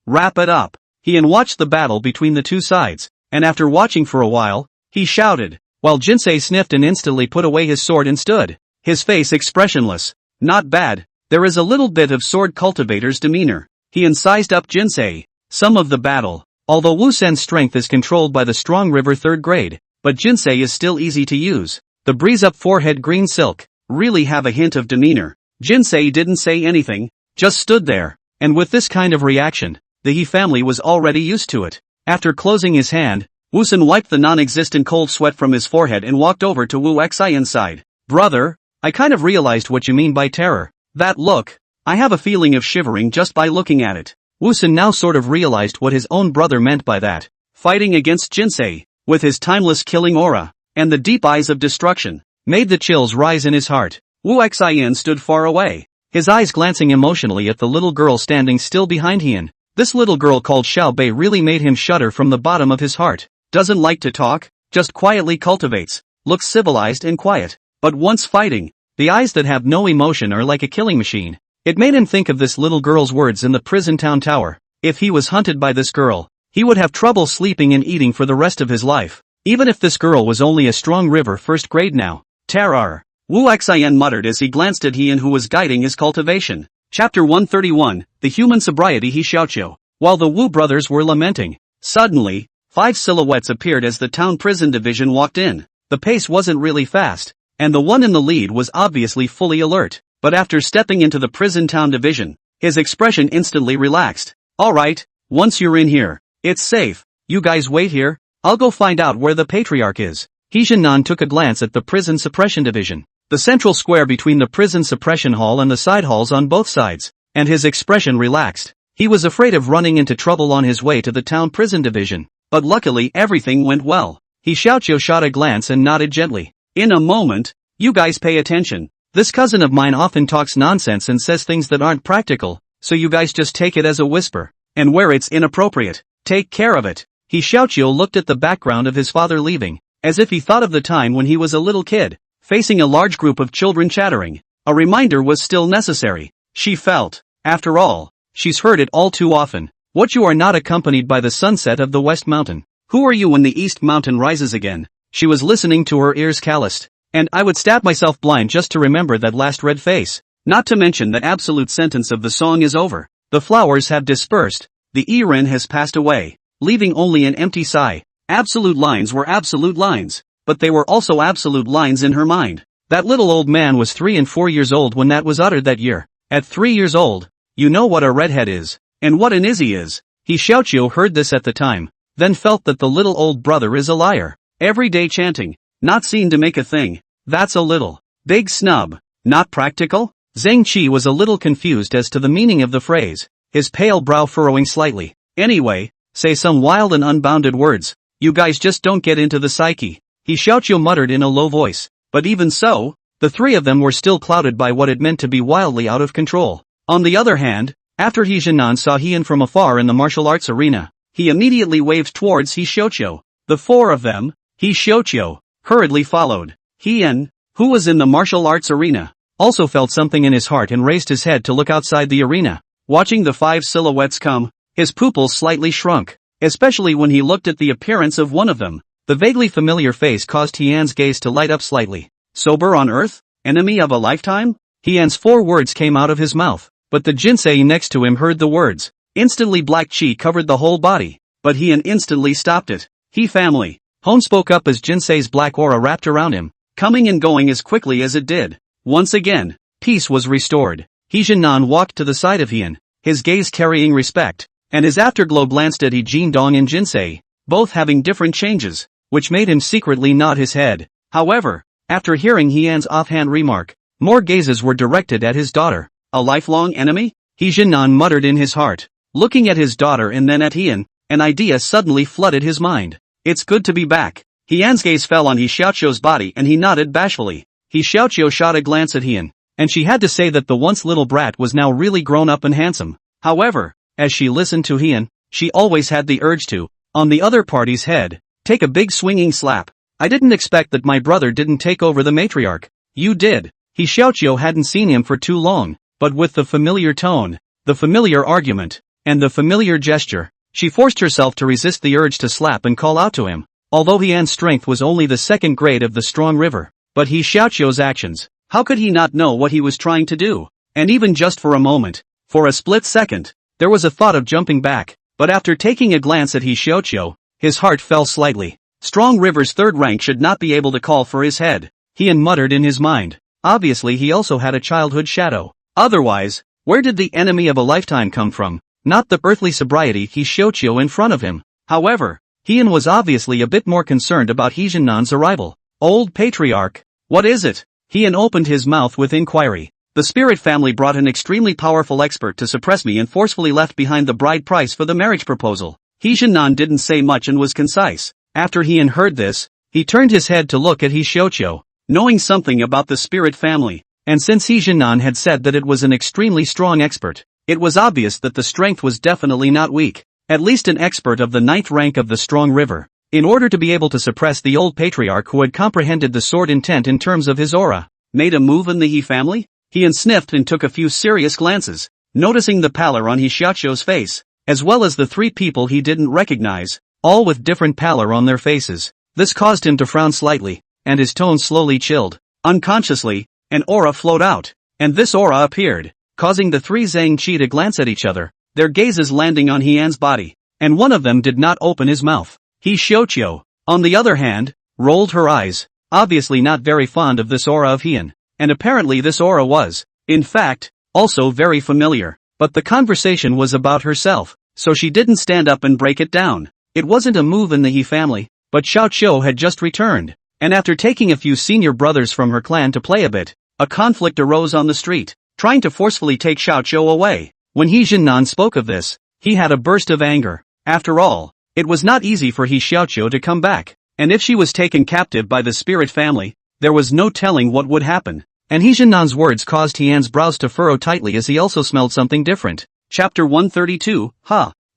wrap it up. He watched the battle between the two sides, and after watching for a while, he shouted, while Jinsei sniffed and instantly put away his sword and stood, his face expressionless. Not bad. There is a little bit of sword cultivator's demeanor. He sized up Jinsei. Some of the battle. Although Wu Sen's strength is controlled by the Strong River 3rd grade, but Jinsei is still easy to use. The breeze up forehead green silk, really have a hint of demeanor. Jinsei didn't say anything, just stood there, and with this kind of reaction, the He family was already used to it. After closing his hand, Wusun wiped the non-existent cold sweat from his forehead and walked over to Wu Xian's side. Brother, I kind of realized what you mean by terror. That look, I have a feeling of shivering just by looking at it. Wusun now sort of realized what his own brother meant by that. Fighting against Jinsei, with his timeless killing aura, and the deep eyes of destruction, made the chills rise in his heart. Wu Xian stood far away, his eyes glancing emotionally at the little girl standing still behind Hian. This little girl called Xiaobei really made him shudder from the bottom of his heart. Doesn't like to talk, just quietly cultivates, looks civilized and quiet. But once fighting, the eyes that have no emotion are like a killing machine. It made him think of this little girl's words in the prison town tower. If he was hunted by this girl, he would have trouble sleeping and eating for the rest of his life. Even if this girl was only a Strong River 1st grade now. Terror. Wu Xian muttered as he glanced at Hian who was guiding his cultivation. Chapter 131, The Human Sobriety He Xiaoqiu. While the Wu brothers were lamenting, suddenly, 5 silhouettes appeared as the town prison division walked in. The pace wasn't really fast, and the one in the lead was obviously fully alert. But after stepping into the prison town division, his expression instantly relaxed. Alright, once you're in here, it's safe. You guys wait here, I'll go find out where the patriarch is. He Jinnan took a glance at the prison suppression division, the central square between the prison suppression hall and the side halls on both sides, and his expression relaxed. He was afraid of running into trouble on his way to the town prison division, but luckily everything went well. He Xiaoqiu shot a glance and nodded gently. In a moment, you guys pay attention. This cousin of mine often talks nonsense and says things that aren't practical, so you guys just take it as a whisper, and where it's inappropriate, take care of it. He Xiaoqiu looked at the background of his father leaving, as if he thought of the time when he was a little kid, facing a large group of children chattering. A reminder was still necessary. She felt, after all, she's heard it all too often. What, you are not accompanied by the sunset of the West Mountain? Who are you when the East Mountain rises again? She was listening to her ears calloused, and I would stab myself blind just to remember that last red face. Not to mention the absolute sentence of the song is over. The flowers have dispersed, the Iren has passed away, leaving only an empty sigh. Absolute lines were absolute lines, but they were also absolute lines in her mind. That little old man was 3 and 4 years old when that was uttered that year. At 3 years old, you know what a redhead is, and what an Izzy is. He Xiaoqiu heard this at the time, then felt that the little old brother is a liar. Every day chanting, not seen to make a thing, that's a little big snub. Not practical? Zheng Qi was a little confused as to the meaning of the phrase, his pale brow furrowing slightly. Anyway, say some wild and unbounded words. You guys just don't get into the psyche. He Xiaoqiu muttered in a low voice, but even so, the three of them were still clouded by what it meant to be wildly out of control. On the other hand, after He Jinan saw Heian from afar in the martial arts arena, he immediately waved towards He Xiaoqiu. The four of them, He Xiaoqiu, hurriedly followed. Heian, who was in the martial arts arena, also felt something in his heart and raised his head to look outside the arena. Watching the five silhouettes come, his pupils slightly shrunk, especially when he looked at the appearance of one of them. The vaguely familiar face caused Heian's gaze to light up slightly. Sober on earth? Enemy of a lifetime? Heian's four words came out of his mouth, but the jinsei next to him heard the words. Instantly black chi covered the whole body, but Heian instantly stopped it. He family. Hone spoke up as jinsei's black aura wrapped around him, coming and going as quickly as it did. Once again, peace was restored. He Jinan walked to the side of Heian, his gaze carrying respect, and his afterglow glanced at He Jindong and jinsei, both having different changes, which made him secretly nod his head. However, after hearing Heian's offhand remark, more gazes were directed at his daughter. A lifelong enemy? He Jinan muttered in his heart. Looking at his daughter and then at Heian, an idea suddenly flooded his mind. It's good to be back. Heian's gaze fell on He Xiaoqiu's body and he nodded bashfully. He Xiaoqiu shot a glance at Heian, and she had to say that the once little brat was now really grown up and handsome. However, as she listened to Heian, she always had the urge to, on the other party's head, take a big swinging slap. I didn't expect that my brother didn't take over the matriarch. You did. He Xiaoqiu hadn't seen him for too long, but with the familiar tone, the familiar argument, and the familiar gesture, she forced herself to resist the urge to slap and call out to him. Although Heian's strength was only the second grade of the strong river, but He Xiaoqiu's actions, how could he not know what he was trying to do? And even just for a moment, for a split second, there was a thought of jumping back, but after taking a glance at He Xiaoqiu, his heart fell slightly. Strong River's third rank should not be able to call for his head. Heian muttered in his mind. Obviously he also had a childhood shadow. Otherwise, where did the enemy of a lifetime come from? Not the earthly sobriety He Xiaoqiu in front of him. However, Heian was obviously a bit more concerned about He Jinan's arrival. Old Patriarch, what is it? Heian opened his mouth with inquiry. The spirit family brought an extremely powerful expert to suppress me and forcefully left behind the bride price for the marriage proposal. He Jinan didn't say much and was concise. After Heian heard this, he turned his head to look at He Xiaoqiu, knowing something about the spirit family, and since He Jinan had said that it was an extremely strong expert, it was obvious that the strength was definitely not weak. At least an expert of the 9th rank of the strong river, in order to be able to suppress the old patriarch who had comprehended the sword intent in terms of his aura, made a move in the He family? Heian sniffed and took a few serious glances, noticing the pallor on He Xiaoqiu's face, as well as the three people he didn't recognize, all with different pallor on their faces. This caused him to frown slightly, and his tone slowly chilled. Unconsciously, an aura flowed out, and this aura appeared, causing the three Zhang Qi to glance at each other, their gazes landing on Heian's body, and one of them did not open his mouth. He Xiaoqiu, on the other hand, rolled her eyes, obviously not very fond of this aura of Heian, and apparently this aura was, in fact, also very familiar, but the conversation was about herself, so she didn't stand up and break it down. It wasn't a move in the He family, but Xiaoqiu had just returned, and after taking a few senior brothers from her clan to play a bit, a conflict arose on the street, trying to forcefully take Xiaoqiu away. When He Jinan spoke of this, he had a burst of anger. After all, it was not easy for He Xiaoqiu to come back, and if she was taken captive by the spirit family, there was no telling what would happen. And He Jinan's words caused Heian's brows to furrow tightly as he also smelled something different. Chapter 132,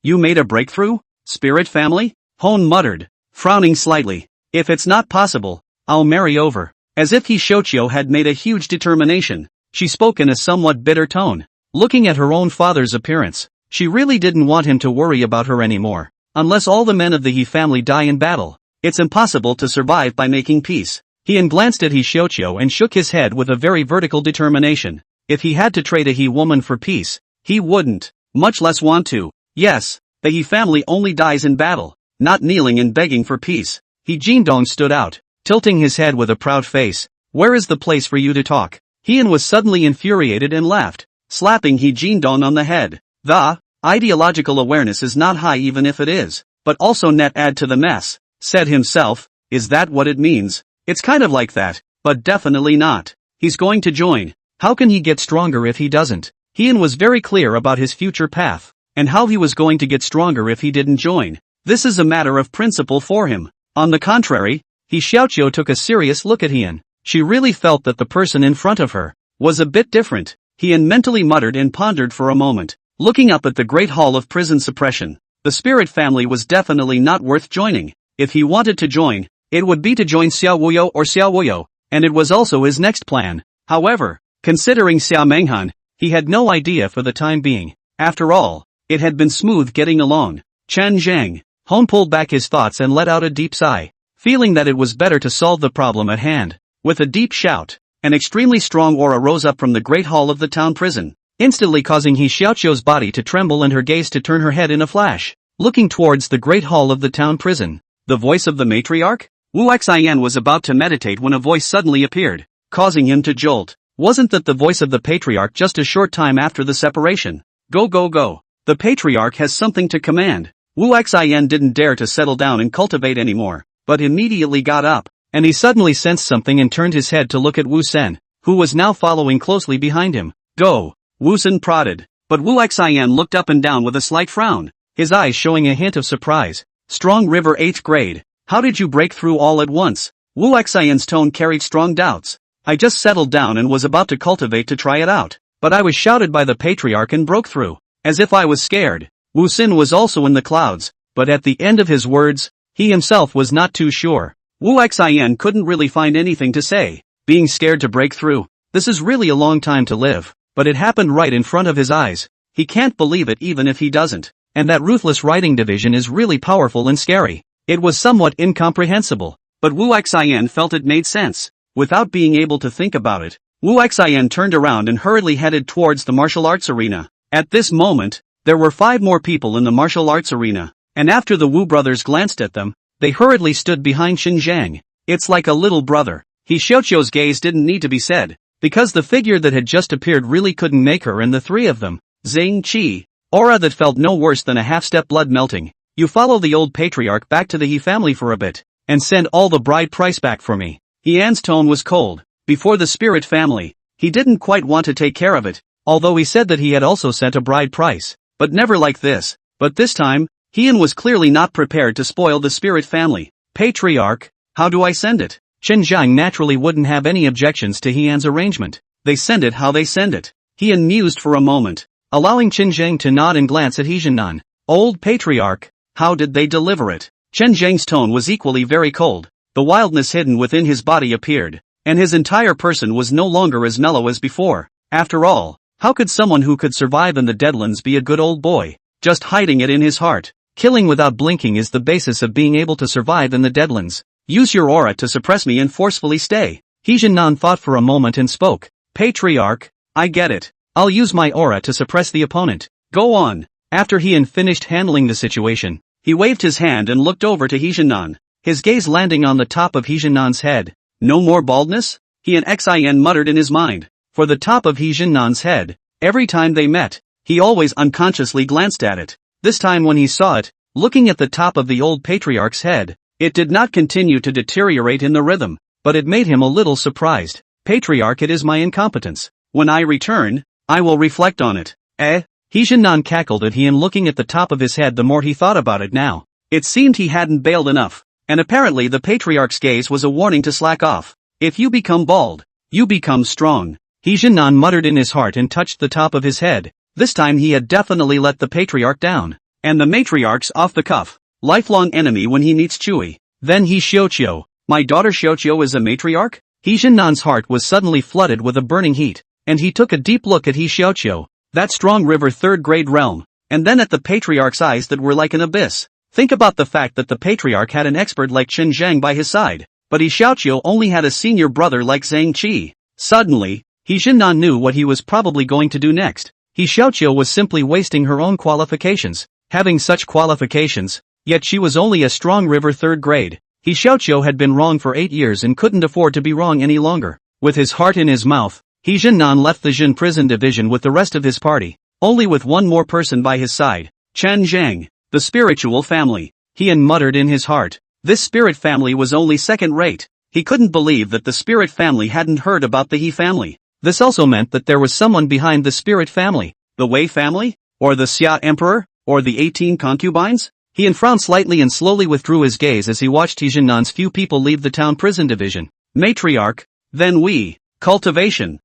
You made a breakthrough? Spirit family? Hone muttered, frowning slightly. If it's not possible, I'll marry over. As if He Xiaoqiu had made a huge determination, she spoke in a somewhat bitter tone. Looking at her own father's appearance, she really didn't want him to worry about her anymore. Unless all the men of the He family die in battle, it's impossible to survive by making peace. Heian glanced at He Xiaoqiu and shook his head with a very vertical determination. If he had to trade a He woman for peace, he wouldn't, much less want to. Yes, the He family only dies in battle, not kneeling and begging for peace. He Jindong stood out, tilting his head with a proud face. Where is the place for you to talk? Heian was suddenly infuriated and laughed, slapping He Jindong on the head. The ideological awareness is not high even if it is, but also net add to the mess, said himself. Is that what it means? It's kind of like that, but definitely not. He's going to join. How can he get stronger if he doesn't? Heian was very clear about his future path, and how he was going to get stronger if he didn't join. This is a matter of principle for him. On the contrary, He Xiaoqiu took a serious look at Heian. She really felt that the person in front of her was a bit different. He mentally muttered and pondered for a moment, looking up at the Great Hall of Prison Suppression. The spirit family was definitely not worth joining. If he wanted to join, it would be to join Xiao Wuyo or Xiao Wuyo, and it was also his next plan. However, considering Xiao Menghan, he had no idea for the time being. After all, it had been smooth getting along. Chen Zhang, Hon pulled back his thoughts and let out a deep sigh, feeling that it was better to solve the problem at hand. With a deep shout, an extremely strong aura rose up from the great hall of the town prison, instantly causing He Xiaoqiu's body to tremble and her gaze to turn her head in a flash, looking towards the great hall of the town prison. The voice of the matriarch? Wu Xian was about to meditate when a voice suddenly appeared, causing him to jolt. Wasn't that the voice of the patriarch just a short time after the separation? Go go go. The patriarch has something to command. Wu Xian didn't dare to settle down and cultivate anymore, but immediately got up, and he suddenly sensed something and turned his head to look at Wu Sen, who was now following closely behind him. Go! Wu Sen prodded, but Wu Xian looked up and down with a slight frown, his eyes showing a hint of surprise. Strong River 8th grade. How did you break through all at once? Wu Xian's tone carried strong doubts. I just settled down and was about to cultivate to try it out, but I was shouted by the patriarch and broke through, as if I was scared. Wu Sen was also in the clouds, but at the end of his words, he himself was not too sure. Wu Xian couldn't really find anything to say. Being scared to break through, this is really a long time to live, but it happened right in front of his eyes. He can't believe it even if he doesn't, and that ruthless writing division is really powerful and scary. It was somewhat incomprehensible, but Wu Xian felt it made sense. Without being able to think about it, Wu Xian turned around and hurriedly headed towards the martial arts arena. At this moment, there were 5 more people in the martial arts arena, and after the Wu brothers glanced at them, they hurriedly stood behind Xinjiang. It's like a little brother. He Xiaoqiu's gaze didn't need to be said, because the figure that had just appeared really couldn't make her and the 3 of them. Zhang Qi, aura that felt no worse than a half-step blood melting. You follow the old patriarch back to the He family for a bit, and send all the bride price back for me. Yan's tone was cold. Before the spirit family, he didn't quite want to take care of it, although he said that he had also sent a bride price, but never like this. But this time, Yan was clearly not prepared to spoil the spirit family. Patriarch, how do I send it? Chen Zhang naturally wouldn't have any objections to Yan's arrangement. They send it how they send it. Yan mused for a moment, allowing Chen Zhang to nod and glance at Hejianan. Old patriarch, how did they deliver it? Chen Zhang's tone was equally very cold. The wildness hidden within his body appeared, and his entire person was no longer as mellow as before. After all, how could someone who could survive in the Deadlands be a good old boy, just hiding it in his heart? Killing without blinking is the basis of being able to survive in the Deadlands. Use your aura to suppress me and forcefully stay. Hejianan thought for a moment and spoke. Patriarch, I get it. I'll use my aura to suppress the opponent. Go on. After Yan finished handling the situation, he waved his hand and looked over to Hejianan, his gaze landing on the top of Hejianan's head. No more baldness? Xin muttered in his mind. For the top of Hejianan's head, every time they met, he always unconsciously glanced at it. This time when he saw it, looking at the top of the old patriarch's head, it did not continue to deteriorate in the rhythm, but it made him a little surprised. Patriarch, it is my incompetence. When I return, I will reflect on it. Hejianan cackled at Yan, looking at the top of his head. The more he thought about it now, it seemed he hadn't bailed enough, and apparently the patriarch's gaze was a warning to slack off. If you become bald, you become strong. Hejianan muttered in his heart and touched the top of his head. This time he had definitely let the patriarch down, and the matriarch's off the cuff, lifelong enemy when he meets Chui. Then He Xiaoqiu, my daughter Xiaoqiu is a matriarch? Hejianan's heart was suddenly flooded with a burning heat, and he took a deep look at He Xiaoqiu, that strong river 3rd grade realm, and then at the patriarch's eyes that were like an abyss. Think about the fact that the patriarch had an expert like Chen Zhang by his side, but He Xiaoqiu only had a senior brother like Zhang Qi. Suddenly, Hejianan knew what he was probably going to do next. He Xiaoqiu was simply wasting her own qualifications, having such qualifications, yet she was only a strong river 3rd grade. He Xiaoqiu had been wrong for 8 years and couldn't afford to be wrong any longer. With his heart in his mouth, Hejianan left the Jin prison division with the rest of his party, only with one more person by his side, Chen Zhang, the spiritual family. Yan muttered in his heart, this spirit family was only second-rate. He couldn't believe that the spirit family hadn't heard about the He family. This also meant that there was someone behind the spirit family. The Wei family? Or the Xia Emperor? Or the 18 concubines? He frowned slightly and slowly withdrew his gaze as he watched Hejianan's few people leave the town prison division. Matriarch, then we, cultivation.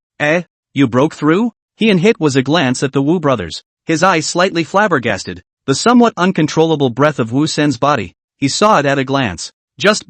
You broke through? he and hit was a glance at the Wu brothers, his eyes slightly flabbergasted, the somewhat uncontrollable breath of Wu Sen's body. He saw it at a glance. Just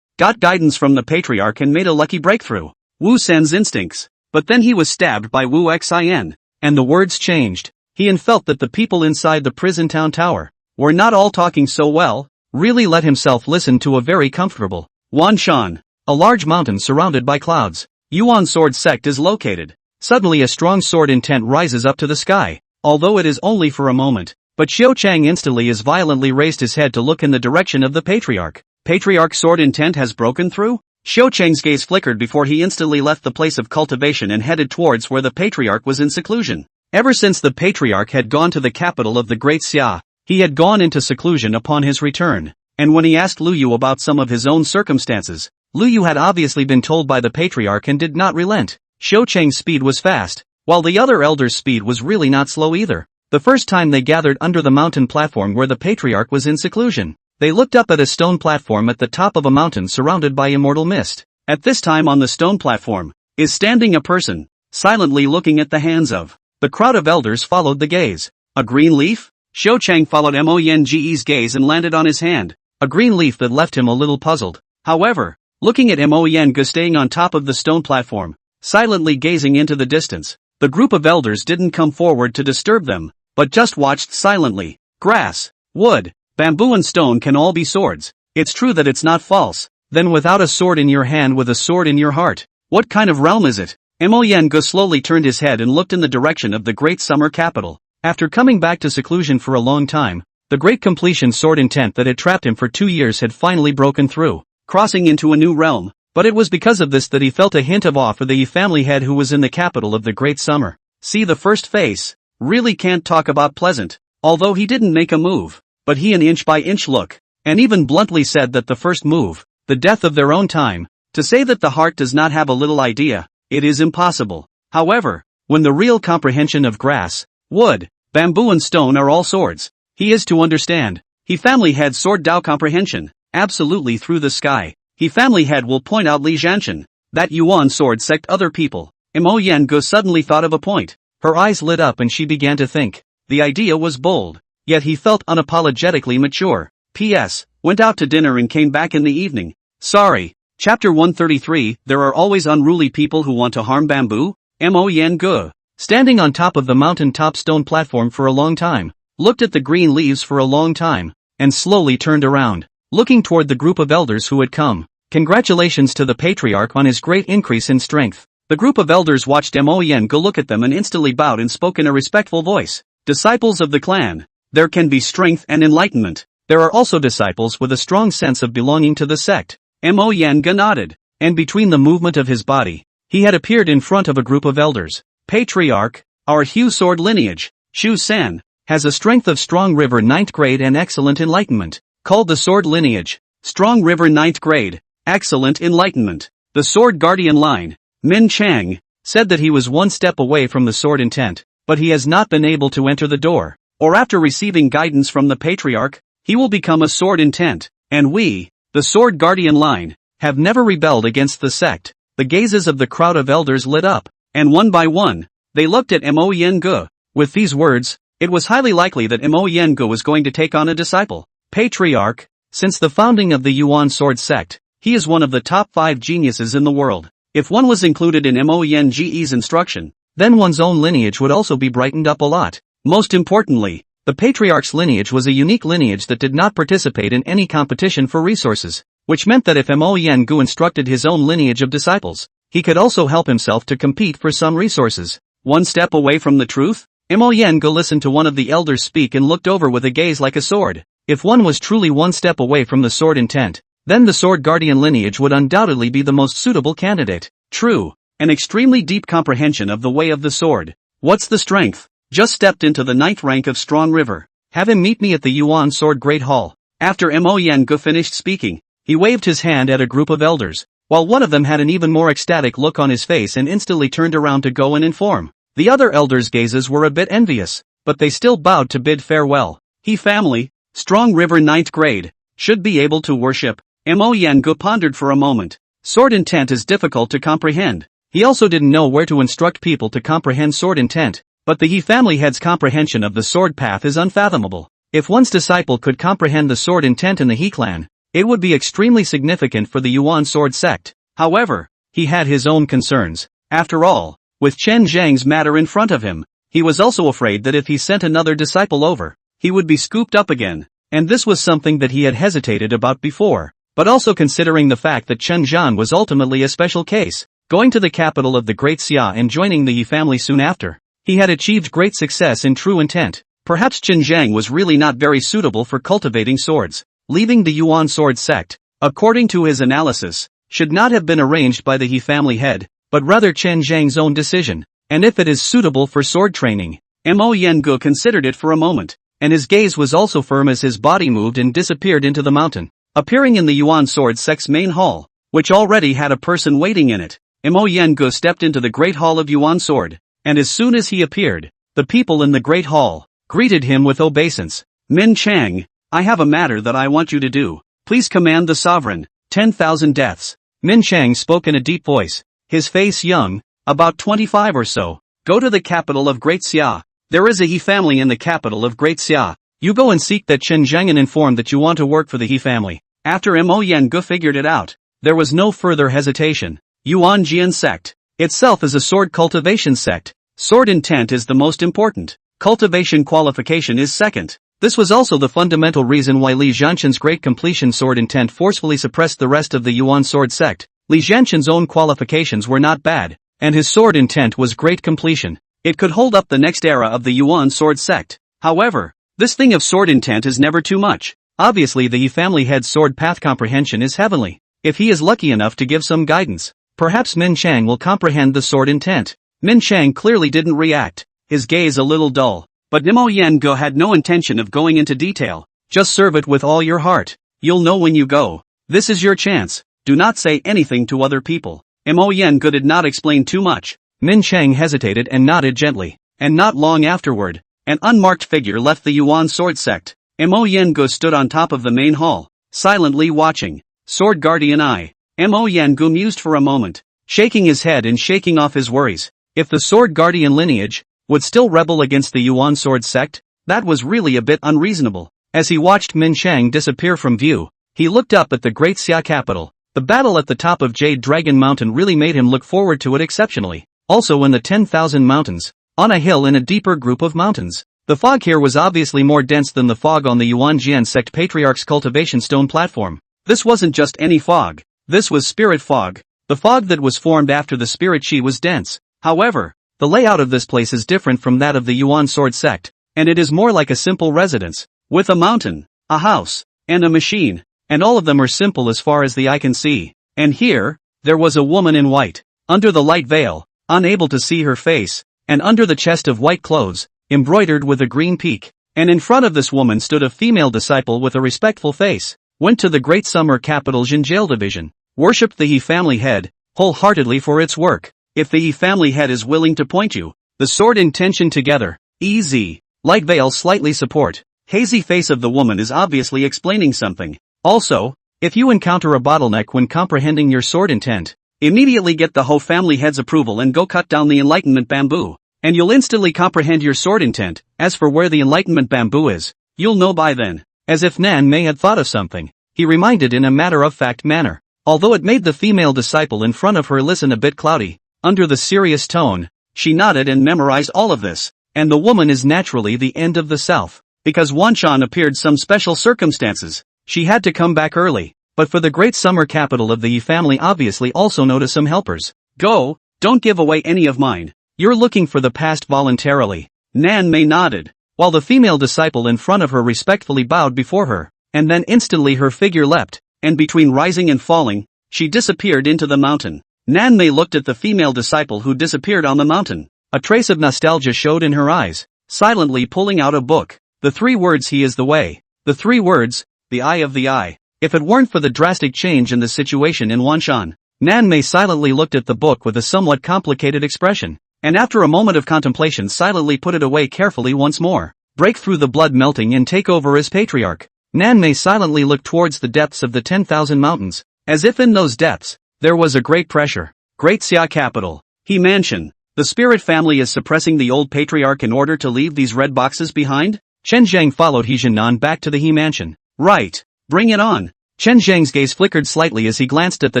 got guidance from the patriarch and made a lucky breakthrough. Wu Sen's instincts. But then he was stabbed by Wu Xin. And the words changed. He felt that the people inside the prison town tower were not all talking so well. Really let himself listen to a very comfortable Wanshan, a large mountain surrounded by clouds. Yuan sword sect is located. Suddenly a strong sword intent rises up to the sky, although it is only for a moment. But Xiao Chang instantly as violently raised his head to look in the direction of the patriarch. Patriarch sword intent has broken through? Xiao Chang's gaze flickered before he instantly left the place of cultivation and headed towards where the patriarch was in seclusion. Ever since the patriarch had gone to the capital of the Great Xia, he had gone into seclusion upon his return. And when he asked Lu Yu about some of his own circumstances, Lu Yu had obviously been told by the patriarch and did not relent. Xiao Chang's speed was fast, while the other elders' speed was really not slow either. The first time they gathered under the mountain platform where the patriarch was in seclusion, they looked up at a stone platform at the top of a mountain surrounded by immortal mist. At this time on the stone platform is standing a person, silently looking at the hands of. The crowd of elders followed the gaze. A green leaf? Xiao Chang followed Mo Yenge's gaze and landed on his hand. A green leaf that left him a little puzzled. However, looking at Mo Yenge staying on top of the stone platform, silently gazing into the distance, the group of elders didn't come forward to disturb them, but just watched silently. Grass, wood, bamboo and stone can all be swords. It's true that it's not false. Then without a sword in your hand with a sword in your heart, what kind of realm is it? Mo Yenge slowly turned his head and looked in the direction of the great summer capital. After coming back to seclusion for a long time, the great completion sword intent that had trapped him for 2 years had finally broken through, crossing into a new realm. But it was because of this that he felt a hint of awe for the Yi family head who was in the capital of the great summer. See the first face? Really can't talk about pleasant. Although he didn't make a move, but he an inch by inch look, and even bluntly said that the first move, the death of their own time, to say that the heart does not have a little idea, it is impossible. However, when the real comprehension of grass, wood, bamboo and stone are all swords, he is to understand. He family head sword Dao comprehension, absolutely through the sky. He family head will point out Li Zhanshan, that Yuan sword sect other people. Mo Yenge suddenly thought of a point. Her eyes lit up and she began to think. The idea was bold, yet he felt unapologetically mature. P.S. Went out to dinner and came back in the evening. Sorry. Chapter 133, There are always unruly people who want to harm bamboo? Mo Yenge, standing on top of the mountain top stone platform for a long time, looked at the green leaves for a long time, and slowly turned around, looking toward the group of elders who had come. Congratulations to the patriarch on his great increase in strength. The group of elders watched Mo Yenge look at them and instantly bowed and spoke in a respectful voice. Disciples of the clan. There can be strength and enlightenment. There are also disciples with a strong sense of belonging to the sect. Mo Yenge nodded, and between the movement of his body, he had appeared in front of a group of elders. Patriarch, our Hu sword lineage, Shu San, has a strength of Strong River 9th grade and excellent enlightenment, called the sword lineage. Strong River 9th grade, excellent enlightenment. The sword guardian line, Min Chang, said that he was one step away from the sword intent, but he has not been able to enter the door, or after receiving guidance from the patriarch, he will become a sword intent, and we, the sword guardian line, have never rebelled against the sect. The gazes of the crowd of elders lit up, and one by one, they looked at Mo Yenge. With these words, it was highly likely that Mo Yenge was going to take on a disciple. Patriarch, since the founding of the Yuan sword sect, he is one of the top 5 geniuses in the world. If one was included in Mo Yenge's instruction, then one's own lineage would also be brightened up a lot. Most importantly, the patriarch's lineage was a unique lineage that did not participate in any competition for resources, which meant that if Mo Yenge instructed his own lineage of disciples, he could also help himself to compete for some resources. One step away from the truth? Mo Yenge listened to one of the elders speak and looked over with a gaze like a sword. If one was truly one step away from the sword intent, then the sword guardian lineage would undoubtedly be the most suitable candidate. True, an extremely deep comprehension of the way of the sword. What's the strength? Just stepped into the 9th rank of Strong River. Have him meet me at the Yuan Sword Great Hall. After Mo Yenge finished speaking, he waved his hand at a group of elders, while one of them had an even more ecstatic look on his face and instantly turned around to go and inform. The other elders' gazes were a bit envious, but they still bowed to bid farewell. He family, Strong River 9th grade, should be able to worship. Mo Yenge pondered for a moment. Sword intent is difficult to comprehend. He also didn't know where to instruct people to comprehend sword intent, but the He family head's comprehension of the sword path is unfathomable. If one's disciple could comprehend the sword intent in the He clan, it would be extremely significant for the Yuan sword sect. However, he had his own concerns. After all, with Chen Zhang's matter in front of him, he was also afraid that if he sent another disciple over, he would be scooped up again, and this was something that he had hesitated about before. But also considering the fact that Chen Zhan was ultimately a special case, going to the capital of the Great Xia and joining the Yi family soon after, he had achieved great success in true intent. Perhaps Chen Zhang was really not very suitable for cultivating swords. Leaving the Yuan sword sect, according to his analysis, should not have been arranged by the He family head, but rather Chen Zhang's own decision. And if it is suitable for sword training, Mo Yengu considered it for a moment, and his gaze was also firm as his body moved and disappeared into the mountain, appearing in the Yuan sword sect's main hall, which already had a person waiting in it. Mo Yengu stepped into the great hall of Yuan sword, and as soon as he appeared, the people in the great hall greeted him with obeisance. Min Chang, I have a matter that I want you to do. Please command the sovereign. 10,000 deaths. Min Chang spoke in a deep voice, his face young, about 25 or so. Go to the capital of Great Xia. There is a He family in the capital of Great Xia. You go and seek that Chen Zhang and inform that you want to work for the He family. After Mo Yengu figured it out, there was no further hesitation. Yuan Jian sect itself is a sword cultivation sect. Sword intent is the most important. Cultivation qualification is second. This was also the fundamental reason why Li Zhanshan's great completion sword intent forcefully suppressed the rest of the Yuan sword sect. Li Zhanshan's own qualifications were not bad, and his sword intent was great completion. It could hold up the next era of the Yuan sword sect. However, this thing of sword intent is never too much. Obviously the Yi family head's sword path comprehension is heavenly. If he is lucky enough to give some guidance, perhaps Min Chang will comprehend the sword intent. Min Chang clearly didn't react, his gaze a little dull. But Mo Yengu had no intention of going into detail. Just serve it with all your heart. You'll know when you go. This is your chance. Do not say anything to other people. Mo Yengu did not explain too much. Min Chang hesitated and nodded gently. And not long afterward, an unmarked figure left the Yuan sword sect. Mo Yengu stood on top of the main hall, silently watching. Sword Guardian Eye. Mo Yengu mused for a moment, shaking his head and shaking off his worries. If the Sword Guardian lineage would still rebel against the Yuan sword sect, that was really a bit unreasonable. As he watched Min Chang disappear from view, he looked up at the Great Xia capital. The battle at the top of Jade Dragon Mountain really made him look forward to it exceptionally. Also in the 10,000 mountains, on a hill in a deeper group of mountains. The fog here was obviously more dense than the fog on the Yuan Jian sect Patriarch's cultivation stone platform. This wasn't just any fog. This was spirit fog. The fog that was formed after the spirit chi was dense. However, the layout of this place is different from that of the Yuan sword sect, and it is more like a simple residence, with a mountain, a house, and a machine, and all of them are simple as far as the eye can see. And here, there was a woman in white, under the light veil, unable to see her face, and under the chest of white clothes, embroidered with a green peak, and in front of this woman stood a female disciple with a respectful face, went to the great summer capital Jinjail division, worshipped the He family head, wholeheartedly for its work. If the Yi family head is willing to point you, the sword intention together, easy, light veil slightly support, hazy face of the woman is obviously explaining something. Also, if you encounter a bottleneck when comprehending your sword intent, immediately get the Ho family head's approval and go cut down the enlightenment bamboo, and you'll instantly comprehend your sword intent. As for where the enlightenment bamboo is, you'll know by then. As if Nan Mei had thought of something, he reminded in a matter-of-fact manner, although it made the female disciple in front of her listen a bit cloudy. Under the serious tone, she nodded and memorized all of this, and the woman is naturally the end of the south. Because Wanshan appeared some special circumstances, she had to come back early, but for the great summer capital of the Yi family obviously also noticed some helpers. Go, don't give away any of mine. You're looking for the past voluntarily. Nan Mei nodded, while the female disciple in front of her respectfully bowed before her, and then instantly her figure leapt, and between rising and falling, she disappeared into the mountain. Nan Mei looked at the female disciple who disappeared on the mountain. A trace of nostalgia showed in her eyes, silently pulling out a book. The 3 words He is the way. The 3 words, the eye of the eye. If it weren't for the drastic change in the situation in Wanshan, Nan Mei silently looked at the book with a somewhat complicated expression, and after a moment of contemplation silently put it away carefully once more. Break through the blood melting and take over as patriarch. Nan Mei silently looked towards the depths of the 10,000 mountains, as if in those depths, there was a great pressure. Great Xia capital. He mansion. The spirit family is suppressing the old patriarch in order to leave these red boxes behind? Chen Zhang followed He Jinnan back to the He mansion. Right. Bring it on. Chen Zhang's gaze flickered slightly as he glanced at the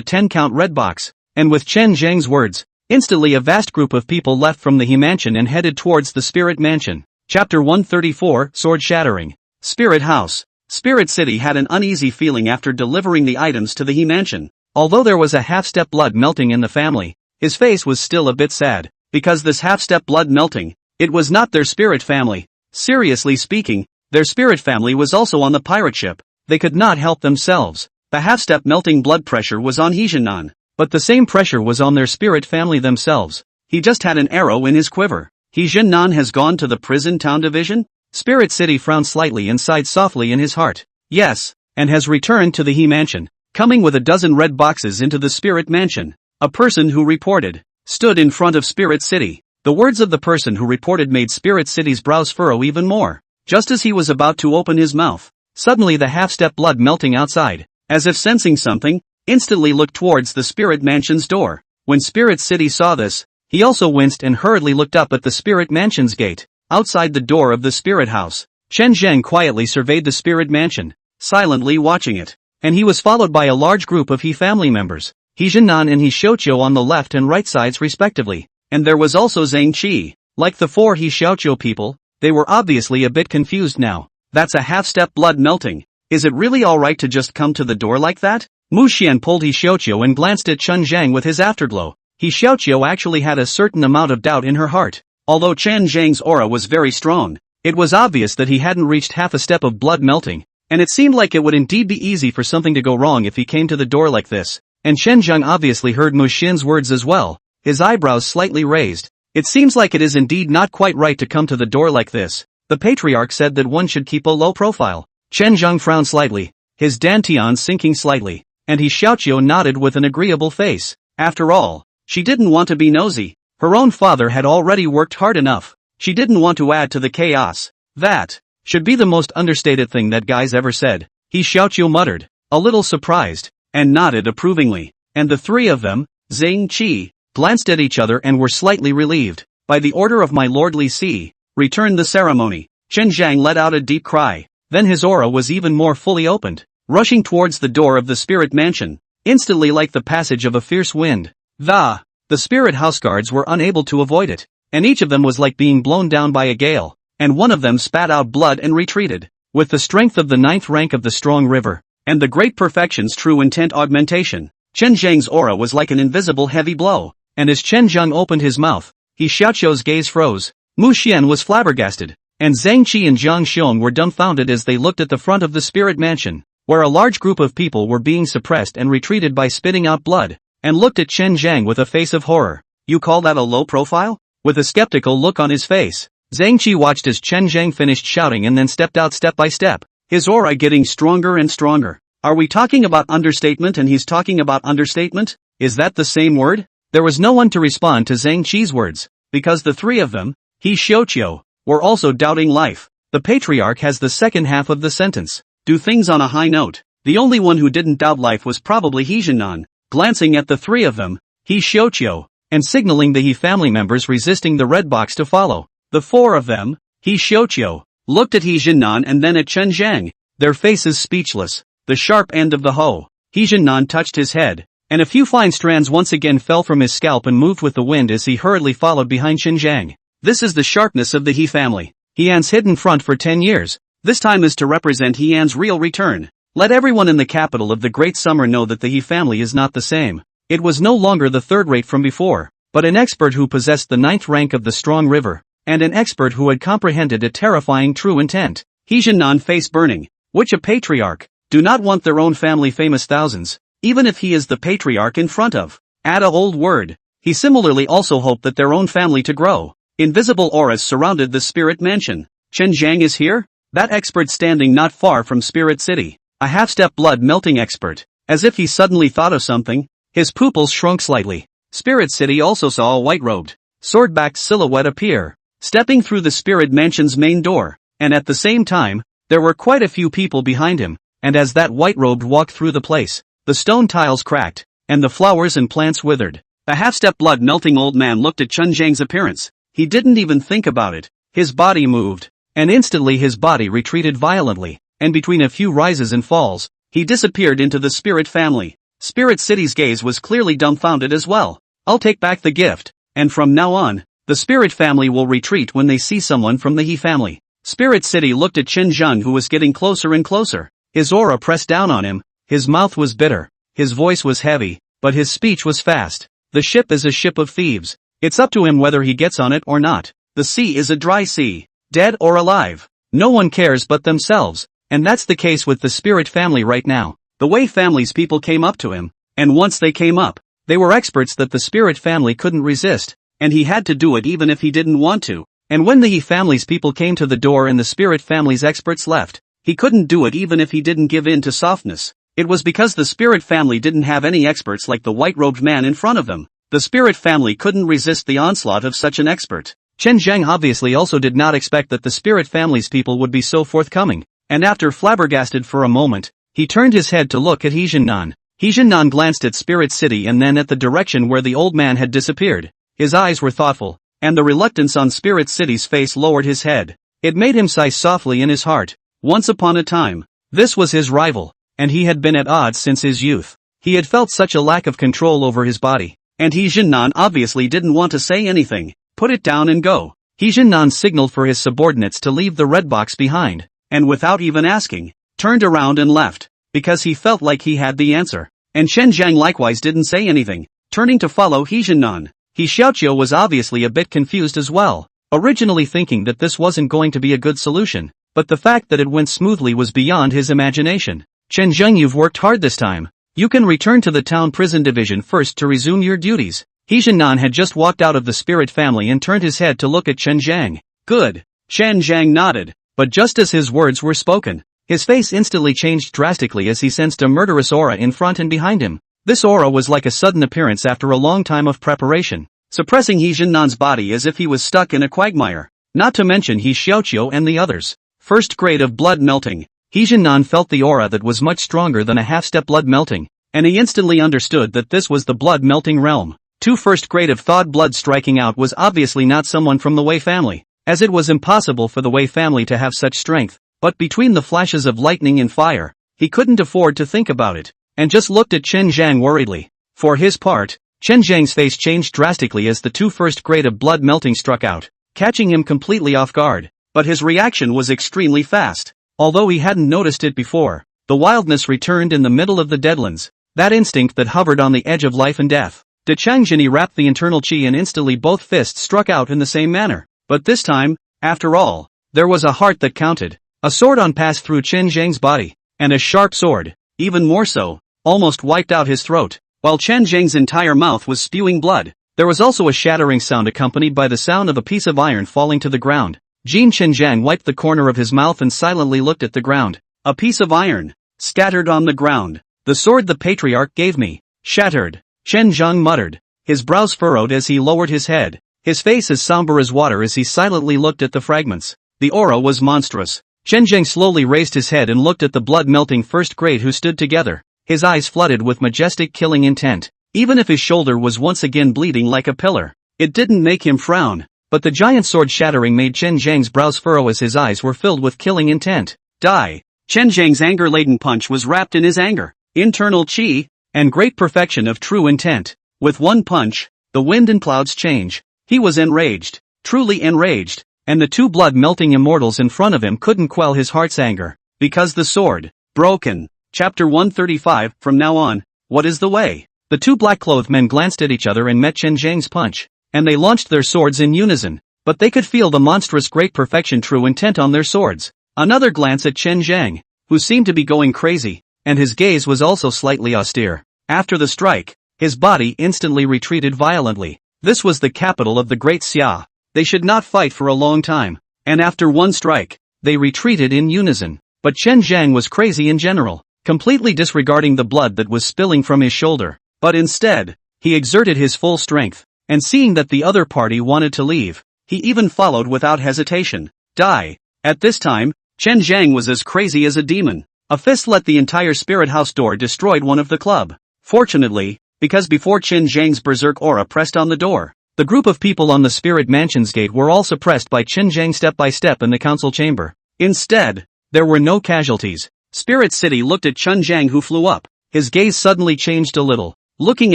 10-count red box, and with Chen Zhang's words, instantly a vast group of people left from the He mansion and headed towards the spirit mansion. Chapter 134, Sword Shattering. Spirit House. Spirit City had an uneasy feeling after delivering the items to the He mansion. Although there was a half-step blood melting in the family, his face was still a bit sad, because this half-step blood melting, it was not their spirit family. Seriously speaking, their spirit family was also on the pirate ship. They could not help themselves. The half-step melting blood pressure was on He Jinnan, but the same pressure was on their spirit family themselves. He just had an arrow in his quiver. He Jinnan has gone to the prison town division? Spirit City frowned slightly and sighed softly in his heart. Yes, and has returned to the He mansion, coming with a dozen red boxes into the spirit mansion. A person who reported stood in front of Spirit City. The words of the person who reported made Spirit City's brows furrow even more. Just as he was about to open his mouth, suddenly the half-step blood melting outside, as if sensing something, instantly looked towards the spirit mansion's door. When Spirit City saw this, he also winced and hurriedly looked up at the spirit mansion's gate. Outside the door of the spirit house, Chen Zheng quietly surveyed the spirit mansion, silently watching it, and he was followed by a large group of He family members, He Jinnan and He Xiaoqiu on the left and right sides respectively, and there was also Zhang Qi. Like the four He Xiaoqiu people, they were obviously a bit confused now. That's a half-step blood melting. Is it really alright to just come to the door like that? Mu Xian pulled He Xiaoqiu and glanced at Chen Zhang with his afterglow. He Xiaoqiu actually had a certain amount of doubt in her heart. Although Chen Zhang's aura was very strong, it was obvious that he hadn't reached half a step of blood melting, and it seemed like it would indeed be easy for something to go wrong if he came to the door like this. And Chen Zhang obviously heard Mu Xian's words as well, his eyebrows slightly raised. It seems like it is indeed not quite right to come to the door like this. The patriarch said that one should keep a low profile. Chen Zhang frowned slightly, his dantian sinking slightly, and He Xiaoqiu nodded with an agreeable face. After all, she didn't want to be nosy. Her own father had already worked hard enough. She didn't want to add to the chaos. That should be the most understated thing that guy's ever said. He Xiaoqiu muttered, a little surprised, and nodded approvingly. And the three of them, Zhang Qi, glanced at each other and were slightly relieved. By the order of my Lord Li Si, returned the ceremony. Chen Zhang let out a deep cry. Then his aura was even more fully opened, rushing towards the door of the spirit mansion, instantly like the passage of a fierce wind. The spirit house guards were unable to avoid it, and each of them was like being blown down by a gale, and one of them spat out blood and retreated. With the strength of the 9th rank of the strong river, and the great perfection's true intent augmentation, Chen Zhang's aura was like an invisible heavy blow, and as Chen Zhang opened his mouth, He Xiaoqiu's gaze froze. Mu Xian was flabbergasted, and Zhang Qi and Zhang Xiong were dumbfounded as they looked at the front of the spirit mansion, where a large group of people were being suppressed and retreated by spitting out blood, and looked at Chen Zhang with a face of horror. You call that a low profile? With a skeptical look on his face, Zhang Qi watched as Chen Zhang finished shouting and then stepped out step by step, his aura getting stronger and stronger. Are we talking about understatement and he's talking about understatement? Is that the same word? There was no one to respond to Zhang Qi's words, because the three of them, He Xiaoqiu, were also doubting life. The patriarch has the second half of the sentence. Do things on a high note. The only one who didn't doubt life was probably He Jinnan. Glancing at the three of them, He Xiaoqiu, and signaling the He family members resisting the red box to follow. The four of them, He Xiaoqiu, looked at He Jinnan and then at Chen Zhang, their faces speechless. The sharp end of the hoe. He Jinnan touched his head, and a few fine strands once again fell from his scalp and moved with the wind as he hurriedly followed behind Chen Zhang. This is the sharpness of the He family. He-An's hidden front for 10 years. This time is to represent He-An's real return. Let everyone in the capital of the Great Summer know that the He family is not the same. It was no longer the third rate from before, but an expert who possessed the 9th rank of the strong river, and an expert who had comprehended a terrifying true intent. He Jinnan face burning. Which a patriarch do not want their own family famous thousands, even if he is the patriarch in front of. Add a old word. He similarly also hoped that their own family to grow. Invisible auras surrounded the spirit mansion. Chen Zhang is here? That expert standing not far from Spirit City. A half-step blood-melting expert. As if he suddenly thought of something, his pupils shrunk slightly. Spirit City also saw a white-robed, sword-backed silhouette appear, stepping through the spirit mansion's main door, and at the same time, there were quite a few people behind him, and as that white-robed walked through the place, the stone tiles cracked, and the flowers and plants withered. The half-step blood-melting old man looked at Chen Zhang's appearance. He didn't even think about it. His body moved. And instantly his body retreated violently, and between a few rises and falls, he disappeared into the Spirit family. Spirit City's gaze was clearly dumbfounded as well. I'll take back the gift, and from now on, the Spirit family will retreat when they see someone from the He family. Spirit City looked at Chen Zhang, who was getting closer and closer. His aura pressed down on him. His mouth was bitter. His voice was heavy, but his speech was fast. The ship is a ship of thieves. It's up to him whether he gets on it or not. The sea is a dry sea. Dead or alive. No one cares but themselves. And that's the case with the Spirit family right now. The Wei family's people came up to him. And once they came up, they were experts that the Spirit family couldn't resist. And he had to do it even if he didn't want to. And when the He family's people came to the door and the Spirit family's experts left, he couldn't do it even if he didn't give in to softness. It was because the Spirit family didn't have any experts like the white-robed man in front of them. The Spirit family couldn't resist the onslaught of such an expert. Chen Zhang obviously also did not expect that the Spirit family's people would be so forthcoming, and after flabbergasted for a moment, he turned his head to look at He Jinnan. He Jinnan glanced at Spirit City and then at the direction where the old man had disappeared. His eyes were thoughtful, and the reluctance on Spirit City's face lowered his head. It made him sigh softly in his heart. Once upon a time, this was his rival, and he had been at odds since his youth. He had felt such a lack of control over his body, and He Jinnan obviously didn't want to say anything. Put it down and go. He Jinnan signaled for his subordinates to leave the red box behind, and without even asking, turned around and left, because he felt like he had the answer. And Chen Zhang likewise didn't say anything, turning to follow He Jinnan. He Xiaoqiu was obviously a bit confused as well, originally thinking that this wasn't going to be a good solution, but the fact that it went smoothly was beyond his imagination. Chen Zhang, you've worked hard this time. You can return to the town prison division first to resume your duties. He Jinnan had just walked out of the Spirit family and turned his head to look at Chen Zhang. Good. Chen Zhang nodded, but just as his words were spoken, his face instantly changed drastically as he sensed a murderous aura in front and behind him. This aura was like a sudden appearance after a long time of preparation, suppressing He Jinnan's body as if he was stuck in a quagmire. Not to mention He Xiaoqiu and the others. First grade of blood melting. He Jinnan felt the aura that was much stronger than a half-step blood melting, and he instantly understood that this was the blood melting realm. First grade of thawed blood striking out was obviously not someone from the Wei family, as it was impossible for the Wei family to have such strength, but between the flashes of lightning and fire, he couldn't afford to think about it, and just looked at Chen Zhang worriedly. For his part, Chen Zhang's face changed drastically as the first grade of blood melting struck out, catching him completely off guard, but his reaction was extremely fast. Although he hadn't noticed it before, the wildness returned in the middle of the Deadlands, that instinct that hovered on the edge of life and death. De Changjin wrapped the internal chi and instantly both fists struck out in the same manner. But this time, after all, there was a heart that counted. A sword on passed through Chen Zhang's body, and a sharp sword, even more so, almost wiped out his throat, while Chen Zhang's entire mouth was spewing blood. There was also a shattering sound accompanied by the sound of a piece of iron falling to the ground. Chen Zhang wiped the corner of his mouth and silently looked at the ground. A piece of iron, scattered on the ground. The sword the patriarch gave me, shattered. Chen Zhang muttered, his brows furrowed as he lowered his head, his face as somber as water as he silently looked at the fragments. The aura was monstrous. Chen Zhang slowly raised his head and looked at the blood-melting first grade who stood together, his eyes flooded with majestic killing intent. Even if his shoulder was once again bleeding like a pillar, it didn't make him frown, but the giant sword shattering made Chen Zhang's brows furrow as his eyes were filled with killing intent. Die! Chen Zhang's anger-laden punch was wrapped in his anger, internal chi, and great perfection of true intent. With one punch, the wind and clouds change. He was enraged, truly enraged, and the two blood-melting immortals in front of him couldn't quell his heart's anger, because the sword, broken. Chapter 135, from now on, what is the way? The two black-clothed men glanced at each other and met Chen Zhang's punch, and they launched their swords in unison, but they could feel the monstrous great perfection true intent on their swords. Another glance at Chen Zhang, who seemed to be going crazy, and his gaze was also slightly austere. After the strike, his body instantly retreated violently. This was the capital of the Great Xia. They should not fight for a long time, and after one strike, they retreated in unison. But Chen Zhang was crazy in general, completely disregarding the blood that was spilling from his shoulder. But instead, he exerted his full strength, and seeing that the other party wanted to leave, he even followed without hesitation. Die! At this time, Chen Zhang was as crazy as a demon. A fist let the entire spirit house door destroyed one of the club. Fortunately, because before Qin Zhang's berserk aura pressed on the door, the group of people on the Spirit Mansion's gate were all suppressed by Qin Zhang step by step in the council chamber. Instead, there were no casualties. Spirit City looked at Qin Zhang, who flew up. His gaze suddenly changed a little, looking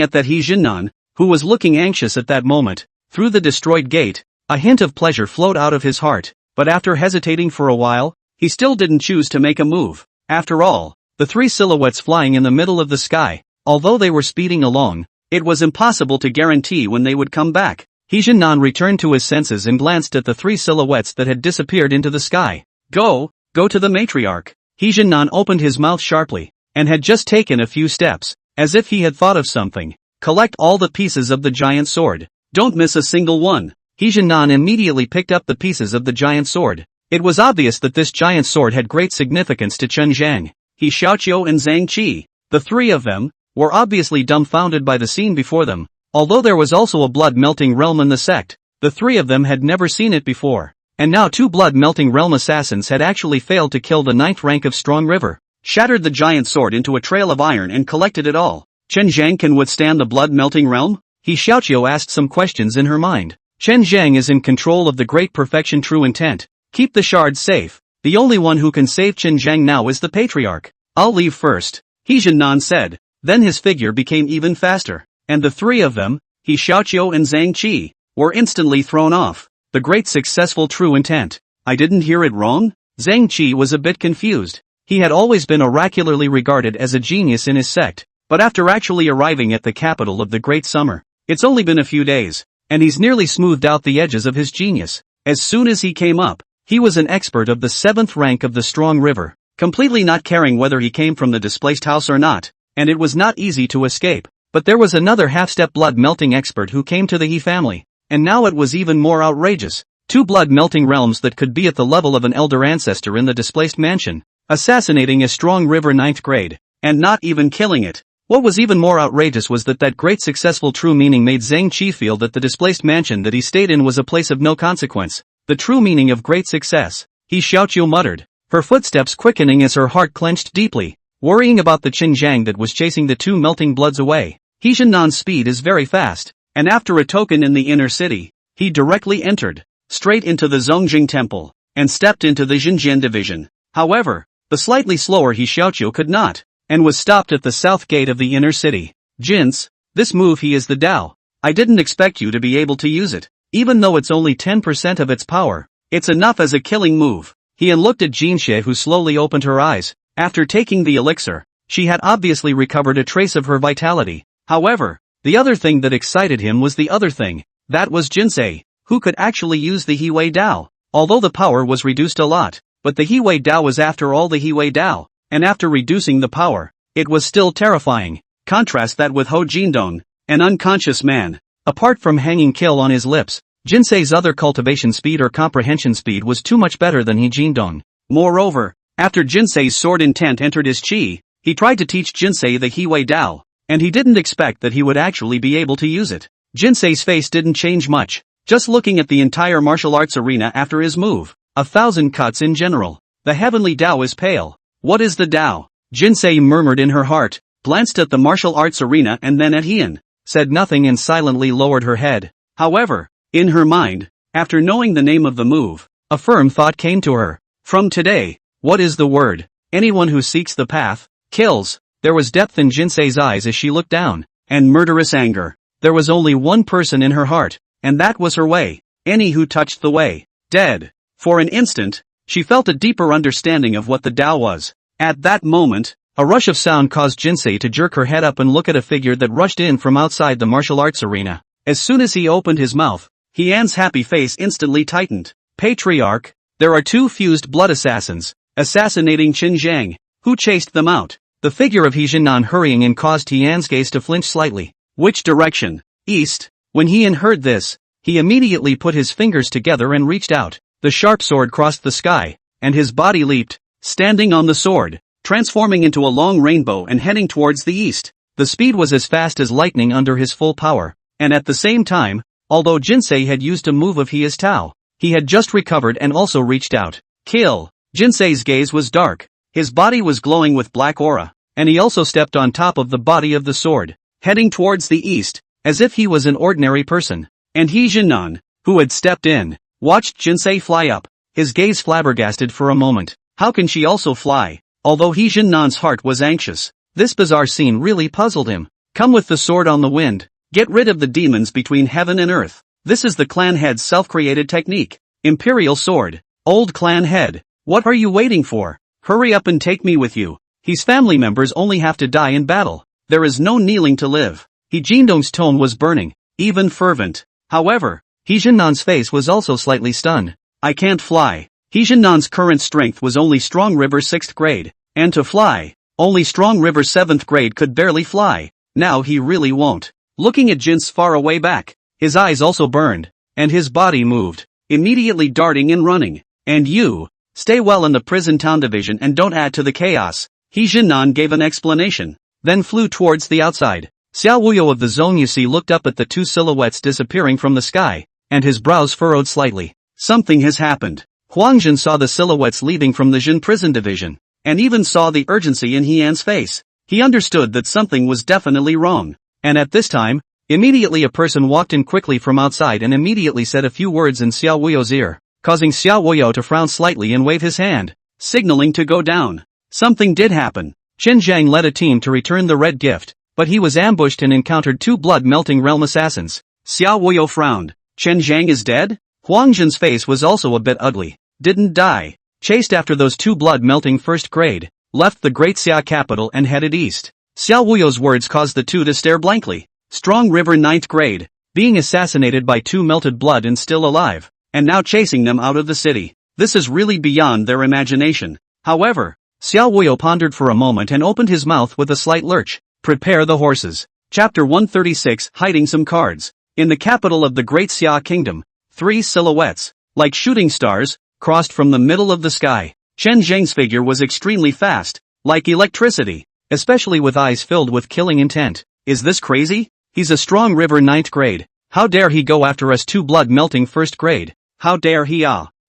at that He Jinnan, who was looking anxious at that moment. Through the destroyed gate, a hint of pleasure flowed out of his heart, but after hesitating for a while, he still didn't choose to make a move. After all, the three silhouettes flying in the middle of the sky, although they were speeding along, it was impossible to guarantee when they would come back. He Jinnan returned to his senses and glanced at the three silhouettes that had disappeared into the sky. Go to the matriarch. He Jinnan opened his mouth sharply, and had just taken a few steps, as if he had thought of something. Collect all the pieces of the giant sword. Don't miss a single one. He Jinnan immediately picked up the pieces of the giant sword. It was obvious that this giant sword had great significance to Qin Zhang. He Xiaoqiu and Zhang Qi, the three of them, were obviously dumbfounded by the scene before them. Although there was also a blood-melting realm in the sect, the three of them had never seen it before. And now two blood-melting realm assassins had actually failed to kill the 9th rank of Strong River, shattered the giant sword into a trail of iron and collected it all. Qin Zhang can withstand the blood-melting realm? He Xiaoqiu asked some questions in her mind. Qin Zhang is in control of the great perfection true intent. Keep the shards safe. The only one who can save Qin Zhang now is the patriarch. I'll leave first, He Jinnan said. Then his figure became even faster, and the three of them, He Xiaoqiu and Zhang Qi, were instantly thrown off. The great successful true intent. I didn't hear it wrong? Zhang Qi was a bit confused. He had always been oracularly regarded as a genius in his sect, but after actually arriving at the capital of the Great Summer, it's only been a few days, and he's nearly smoothed out the edges of his genius. As soon as he came up, he was an expert of the 7th rank of the Strong River, completely not caring whether he came from the displaced house or not, and it was not easy to escape. But there was another half-step blood-melting expert who came to the He family, and now it was even more outrageous. Two blood-melting realms that could be at the level of an elder ancestor in the displaced mansion, assassinating a Strong River 9th grade, and not even killing it. What was even more outrageous was that great successful true meaning made Zhang Qi feel that the displaced mansion that he stayed in was a place of no consequence. The true meaning of great success, He Xiaoqiu muttered, her footsteps quickening as her heart clenched deeply, worrying about the Qin Zhang that was chasing the two melting bloods away. He Jinnan's speed is very fast, and after a token in the inner city, he directly entered, straight into the Zongjing temple, and stepped into the Xinjian division. However, the slightly slower He Xiaoqiu could not, and was stopped at the south gate of the inner city. Jins, this move he is the Dao. I didn't expect you to be able to use it. Even though it's only 10% of its power, it's enough as a killing move. He looked at Jinshe, who slowly opened her eyes. After taking the elixir, she had obviously recovered a trace of her vitality. However, the other thing that excited him was the other thing. That was Jinsei, who could actually use the Hiwei Dao. Although the power was reduced a lot, but the Hiwei Dao was after all the Hiwei Dao. And after reducing the power, it was still terrifying. Contrast that with Ho Jindong, an unconscious man. Apart from hanging kill on his lips, Jinsei's other cultivation speed or comprehension speed was too much better than He Jindong. Moreover, after Jinsei's sword intent entered his chi, he tried to teach Jinsei the Hiwei Dao, and he didn't expect that he would actually be able to use it. Jinsei's face didn't change much, just looking at the entire martial arts arena after his move. 1,000 cuts in general. The heavenly Dao is pale. What is the Dao? Jinsei murmured in her heart, glanced at the martial arts arena and then at Heian, said nothing and silently lowered her head. However, in her mind, after knowing the name of the move, a firm thought came to her. From today, what is the word? Anyone who seeks the path, kills. There was depth in Jinsei's eyes as she looked down, and murderous anger. There was only one person in her heart, and that was her way. Any who touched the way, dead. For an instant, she felt a deeper understanding of what the Dao was. At that moment, a rush of sound caused Jinsei to jerk her head up and look at a figure that rushed in from outside the martial arts arena. As soon as he opened his mouth, Heian's happy face instantly tightened. Patriarch, there are two fused blood assassins, assassinating Qin Zhang. Who chased them out? The figure of He Jinnan hurrying in caused Heian's gaze to flinch slightly. Which direction? East. When Heian heard this, he immediately put his fingers together and reached out. The sharp sword crossed the sky, and his body leaped, standing on the sword, transforming into a long rainbow and heading towards the east. The speed was as fast as lightning under his full power, and at the same time, although Jinsei had used a move of Hei's Tao, he had just recovered and also reached out. Kill! Jinsei's gaze was dark, his body was glowing with black aura, and he also stepped on top of the body of the sword. heading towards the east, as if he was an ordinary person. And He Jinnan, who had stepped in, watched Jinsei fly up, his gaze flabbergasted for a moment. How can she also fly? Although He Jinnan's heart was anxious, this bizarre scene really puzzled him. Come with the sword on the wind. Get rid of the demons between heaven and earth. This is the clan head's self-created technique. Imperial sword. Old clan head. What are you waiting for? Hurry up and take me with you. His family members only have to die in battle. There is no kneeling to live. He Jindong's tone was burning, even fervent. However, He Jinnan's face was also slightly stunned. I can't fly. He Jinnan's current strength was only Strong River 6th grade, and to fly, only Strong River 7th grade could barely fly. Now he really won't. Looking at Jin's far away back, his eyes also burned, and his body moved, immediately darting and running. And you, stay well in the prison town division and don't add to the chaos. He Jinnan gave an explanation, then flew towards the outside. Xiao Wuyo of the Zone Yusi looked up at the two silhouettes disappearing from the sky, and his brows furrowed slightly. Something has happened. Huang Jin saw the silhouettes leaving from the Jin prison division, and even saw the urgency in Heian's face. He understood that something was definitely wrong. And at this time, immediately a person walked in quickly from outside and immediately said a few words in Xiao Wuyo's ear, causing Xiao Wuyo to frown slightly and wave his hand, signaling to go down. Something did happen. Chen Zhang led a team to return the red gift, but he was ambushed and encountered two blood-melting realm assassins. Xiao Wuyo frowned. Chen Zhang is dead? Huang Jin's face was also a bit ugly. Didn't die. Chased after those two blood-melting 1st grade, left the Great Xia capital and headed east. Xiao Wuyo's words caused the two to stare blankly. Strong River 9th grade, being assassinated by two melted blood and still alive, and now chasing them out of the city. This is really beyond their imagination. However, Xiao Wuyo pondered for a moment and opened his mouth with a slight lurch. Prepare the horses. Chapter 136 Hiding some cards. In the capital of the Great Xia Kingdom, 3 silhouettes, like shooting stars, crossed from the middle of the sky. Chen Zheng's figure was extremely fast, like electricity, especially with eyes filled with killing intent. Is this crazy? He's a Strong River 9th grade. How dare he go after us two blood-melting 1st grade? How dare he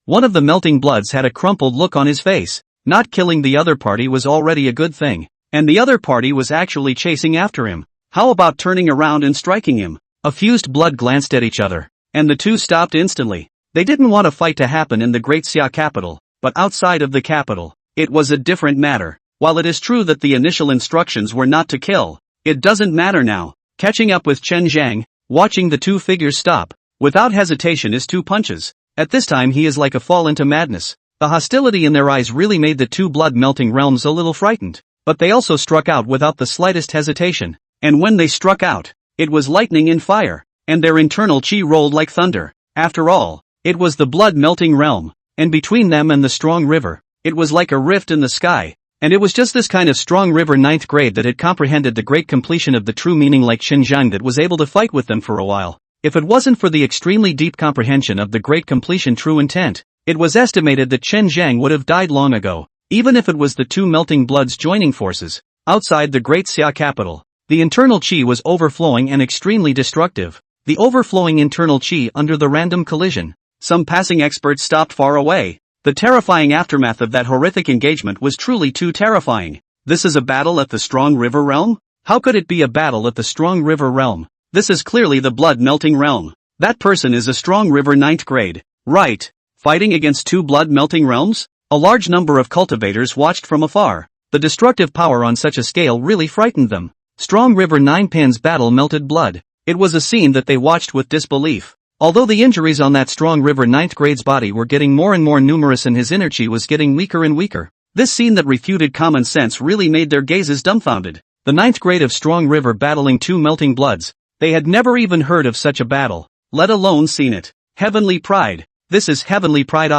One of the melting bloods had a crumpled look on his face. Not killing the other party was already a good thing, and the other party was actually chasing after him. How about turning around and striking him? A fused blood glanced at each other, and the two stopped instantly. They didn't want a fight to happen in the Great Xia capital, but outside of the capital, it was a different matter. While it is true that the initial instructions were not to kill, it doesn't matter now. Catching up with Chen Zhang, watching the two figures stop, without hesitation is 2 punches. At this time he is like a fall into madness. The hostility in their eyes really made the two blood-melting realms a little frightened, but they also struck out without the slightest hesitation. And when they struck out, it was lightning and fire, and their internal chi rolled like thunder. After all, it was the blood-melting realm, and between them and the Strong River, it was like a rift in the sky. And it was just this kind of Strong River 9th grade that had comprehended the great completion of the true meaning like Xinjiang that was able to fight with them for a while. If it wasn't for the extremely deep comprehension of the great completion true intent, it was estimated that Chen Zhang would have died long ago, even if it was the two melting bloods joining forces. Outside the Great Xia capital, the internal chi was overflowing and extremely destructive. The overflowing internal chi under the random collision. Some passing experts stopped far away. The terrifying aftermath of that horrific engagement was truly too terrifying. This is a battle at the Strong River realm? How could it be a battle at the Strong River realm? This is clearly the blood-melting realm. That person is a Strong River 9th grade. Right. Fighting against two blood-melting realms? A large number of cultivators watched from afar. The destructive power on such a scale really frightened them. Strong River 9 pins battle melted blood. It was a scene that they watched with disbelief. Although the injuries on that Strong River 9th grade's body were getting more and more numerous and his inner chi was getting weaker and weaker, this scene that refuted common sense really made their gazes dumbfounded. The 9th grade of Strong River battling two melting bloods. They had never even heard of such a battle, let alone seen it. Heavenly pride. This is heavenly pride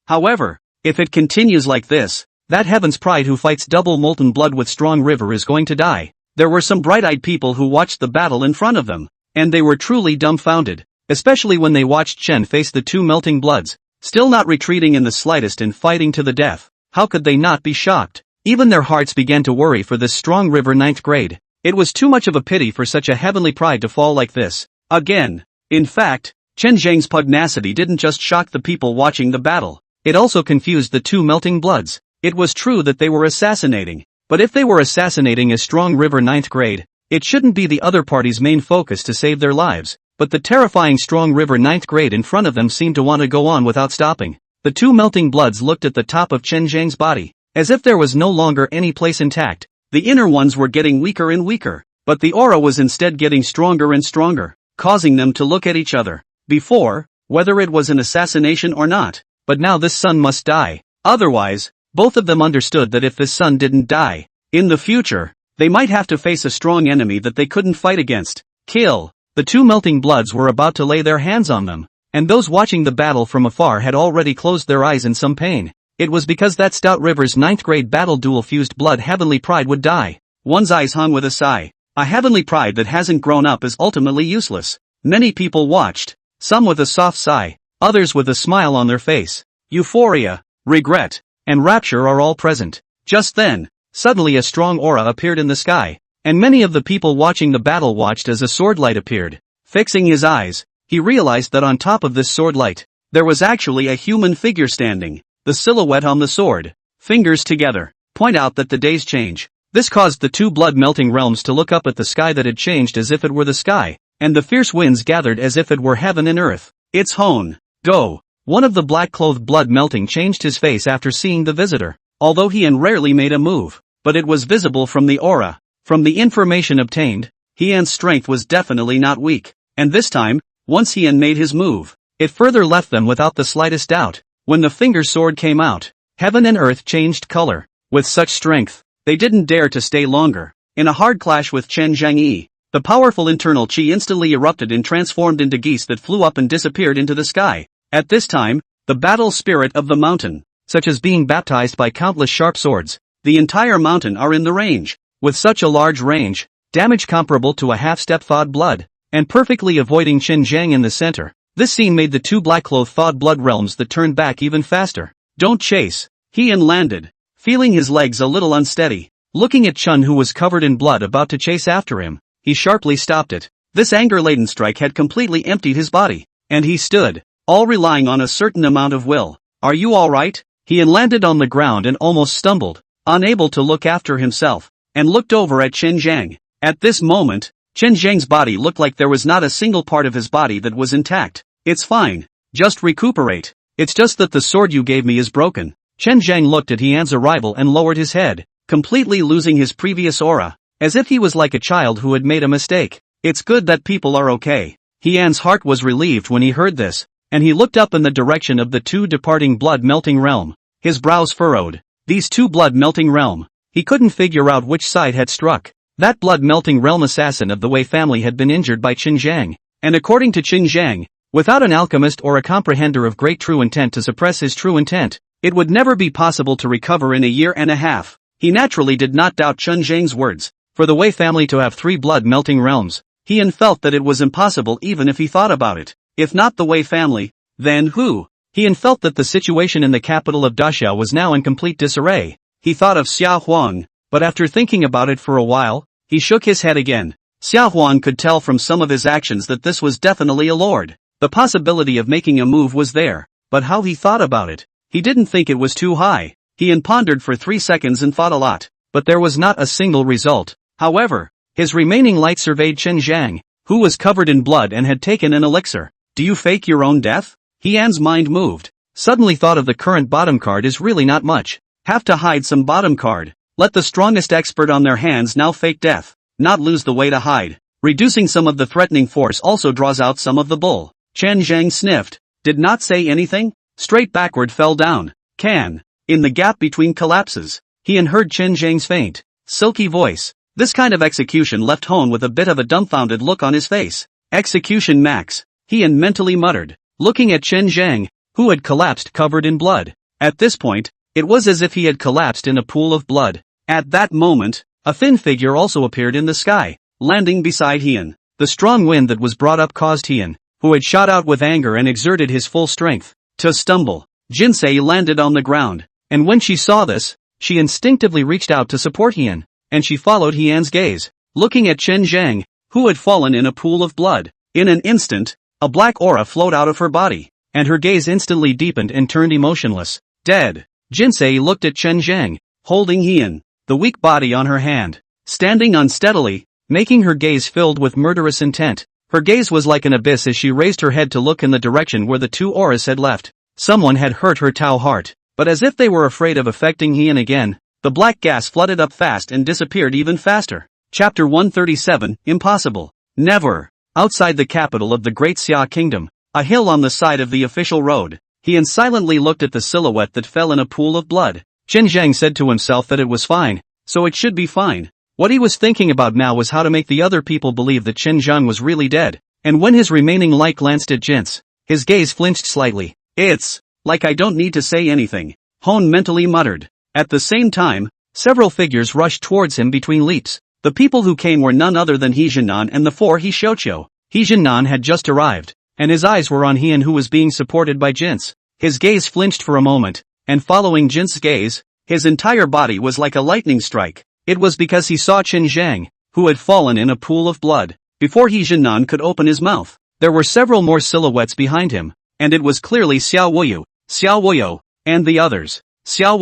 However, if it continues like this, that heaven's pride who fights double molten blood with Strong River is going to die. There were some bright-eyed people who watched the battle in front of them, and they were truly dumbfounded. Especially when they watched Chen face the two melting bloods, still not retreating in the slightest and fighting to the death. How could they not be shocked? Even their hearts began to worry for this Strong River 9th grade. It was too much of a pity for such a heavenly pride to fall like this. Again. In fact, Chen Zhang's pugnacity didn't just shock the people watching the battle. It also confused the two melting bloods. It was true that they were assassinating. But if they were assassinating a Strong River 9th grade, It shouldn't be the other party's main focus to save their lives, but the terrifying strong river ninth grade in front of them seemed to want to go on without stopping. The two melting bloods looked at the top of Chen Zhang's body, as if there was no longer any place intact. The inner ones were getting weaker and weaker, but the aura was instead getting stronger and stronger, causing them to look at each other. Before, whether it was an assassination or not, but now this son must die. Otherwise, both of them understood that if this son didn't die, in the future, they might have to face a strong enemy that they couldn't fight against. Kill. The two melting bloods were about to lay their hands on them, and those watching the battle from afar had already closed their eyes in some pain. It was because that stout river's ninth grade battle duel fused blood heavenly pride would die. One's eyes hung with a sigh. A heavenly pride that hasn't grown up is ultimately useless. Many people watched, some with a soft sigh, others with a smile on their face. Euphoria, regret, and rapture are all present. Just then, suddenly a strong aura appeared in the sky, and many of the people watching the battle watched as a sword light appeared. Fixing his eyes, he realized that on top of this sword light, there was actually a human figure standing. The silhouette on the sword, fingers together, point out that the days change. This caused the two blood-melting realms to look up at the sky that had changed as if it were the sky, and the fierce winds gathered as if it were heaven and earth. It's Hone. Go. One of the black-clothed blood-melting changed his face after seeing the visitor, although Hien rarely made a move, but it was visible from the aura. From the information obtained, Hien's strength was definitely not weak, and this time, once Hien made his move, it further left them without the slightest doubt. When the finger sword came out, heaven and earth changed color. With such strength, they didn't dare to stay longer. In a hard clash with Chen Zhangyi, the powerful internal chi instantly erupted and transformed into geese that flew up and disappeared into the sky. At this time, the battle spirit of the mountain, such as being baptized by countless sharp swords, the entire mountain are in the range. With such a large range, damage comparable to a half-step thawed blood, and perfectly avoiding Chen Zhang in the center, this scene made the two black-clothed thawed blood realms that turned back even faster. Don't chase. Hien landed, feeling his legs a little unsteady. Looking at Chun who was covered in blood about to chase after him, he sharply stopped it. This anger-laden strike had completely emptied his body, and he stood, all relying on a certain amount of will. Are you alright? Hien landed on the ground and almost stumbled, unable to look after himself, and looked over at Chen Zhang. At this moment, Chen Zhang's body looked like there was not a single part of his body that was intact. It's fine. Just recuperate. It's just that the sword you gave me is broken. Chen Zhang looked at Hien's arrival and lowered his head, completely losing his previous aura, as if he was like a child who had made a mistake. It's good that people are okay. Hien's heart was relieved when he heard this, and he looked up in the direction of the two departing blood-melting realm. His brows furrowed. These two blood-melting realm. He couldn't figure out which side had struck. That blood-melting realm assassin of the Wei family had been injured by Qin Zhang, and according to Qin Zhang, without an alchemist or a comprehender of great true intent to suppress his true intent, it would never be possible to recover in a year and a half. He naturally did not doubt Qin Zhang's words. For the Wei family to have three blood-melting realms, Hien felt that it was impossible even if he thought about it. If not the Wei family, then who? Hien felt that the situation in the capital of Daxiao was now in complete disarray. He thought of Xiao Huang, but after thinking about it for a while, he shook his head again. Xiao Huang could tell from some of his actions that this was definitely a lord. The possibility of making a move was there, but how he thought about it, he didn't think it was too high. Hien pondered for 3 seconds and thought a lot, but there was not a single result. However, his remaining light surveyed Chen Zhang, who was covered in blood and had taken an elixir. Do you fake your own death? Hien's mind moved. Suddenly thought of the current bottom card is really not much. Have to hide some bottom card. Let the strongest expert on their hands now fake death, not lose the way to hide. Reducing some of the threatening force also draws out some of the bull. Chen Zhang sniffed, did not say anything, straight backward fell down. Can. In the gap between collapses, Hien heard Chen Zhang's faint, silky voice. This kind of execution left Hone with a bit of a dumbfounded look on his face. Execution max, Hien mentally muttered, looking at Chen Zhang, who had collapsed covered in blood. At this point, it was as if he had collapsed in a pool of blood. At that moment, a thin figure also appeared in the sky, landing beside Hien. The strong wind that was brought up caused Hien, who had shot out with anger and exerted his full strength, to stumble. Jinsei landed on the ground, and when she saw this, she instinctively reached out to support Hien, and she followed Hien's gaze, looking at Chen Zhang, who had fallen in a pool of blood. In an instant, a black aura flowed out of her body, and her gaze instantly deepened and turned emotionless. Dead. Jinsei looked at Chen Zhang, holding Hien, the weak body on her hand, standing unsteadily. making her gaze filled with murderous intent. Her gaze was like an abyss as she raised her head to look in the direction where the two auras had left. Someone had hurt her Tao heart, but as if they were afraid of affecting Heian again, the black gas flooded up fast and disappeared even faster. Chapter 137, Impossible. Never. Outside the capital of the Great Xia Kingdom, a hill on the side of the official road, Heian silently looked at the silhouette that fell in a pool of blood. Qin Zhang said to himself that it was fine, so it should be fine. What he was thinking about now was how to make the other people believe that Qin Zhang was really dead, and when his remaining light glanced at Jin's, his gaze flinched slightly. It's like I don't need to say anything, Hon mentally muttered. At the same time, several figures rushed towards him between leaps. The people who came were none other than He Jianan and the four He Xiaoqiu. He Jianan had just arrived, and his eyes were on Heian, who was being supported by Jin's. His gaze flinched for a moment, and following Jin's gaze, his entire body was like a lightning strike. It was because he saw Qin Zhang, who had fallen in a pool of blood. Before He Jianan could open his mouth, there were several more silhouettes behind him, and it was clearly Xiao Wuyu, and the others. Xiao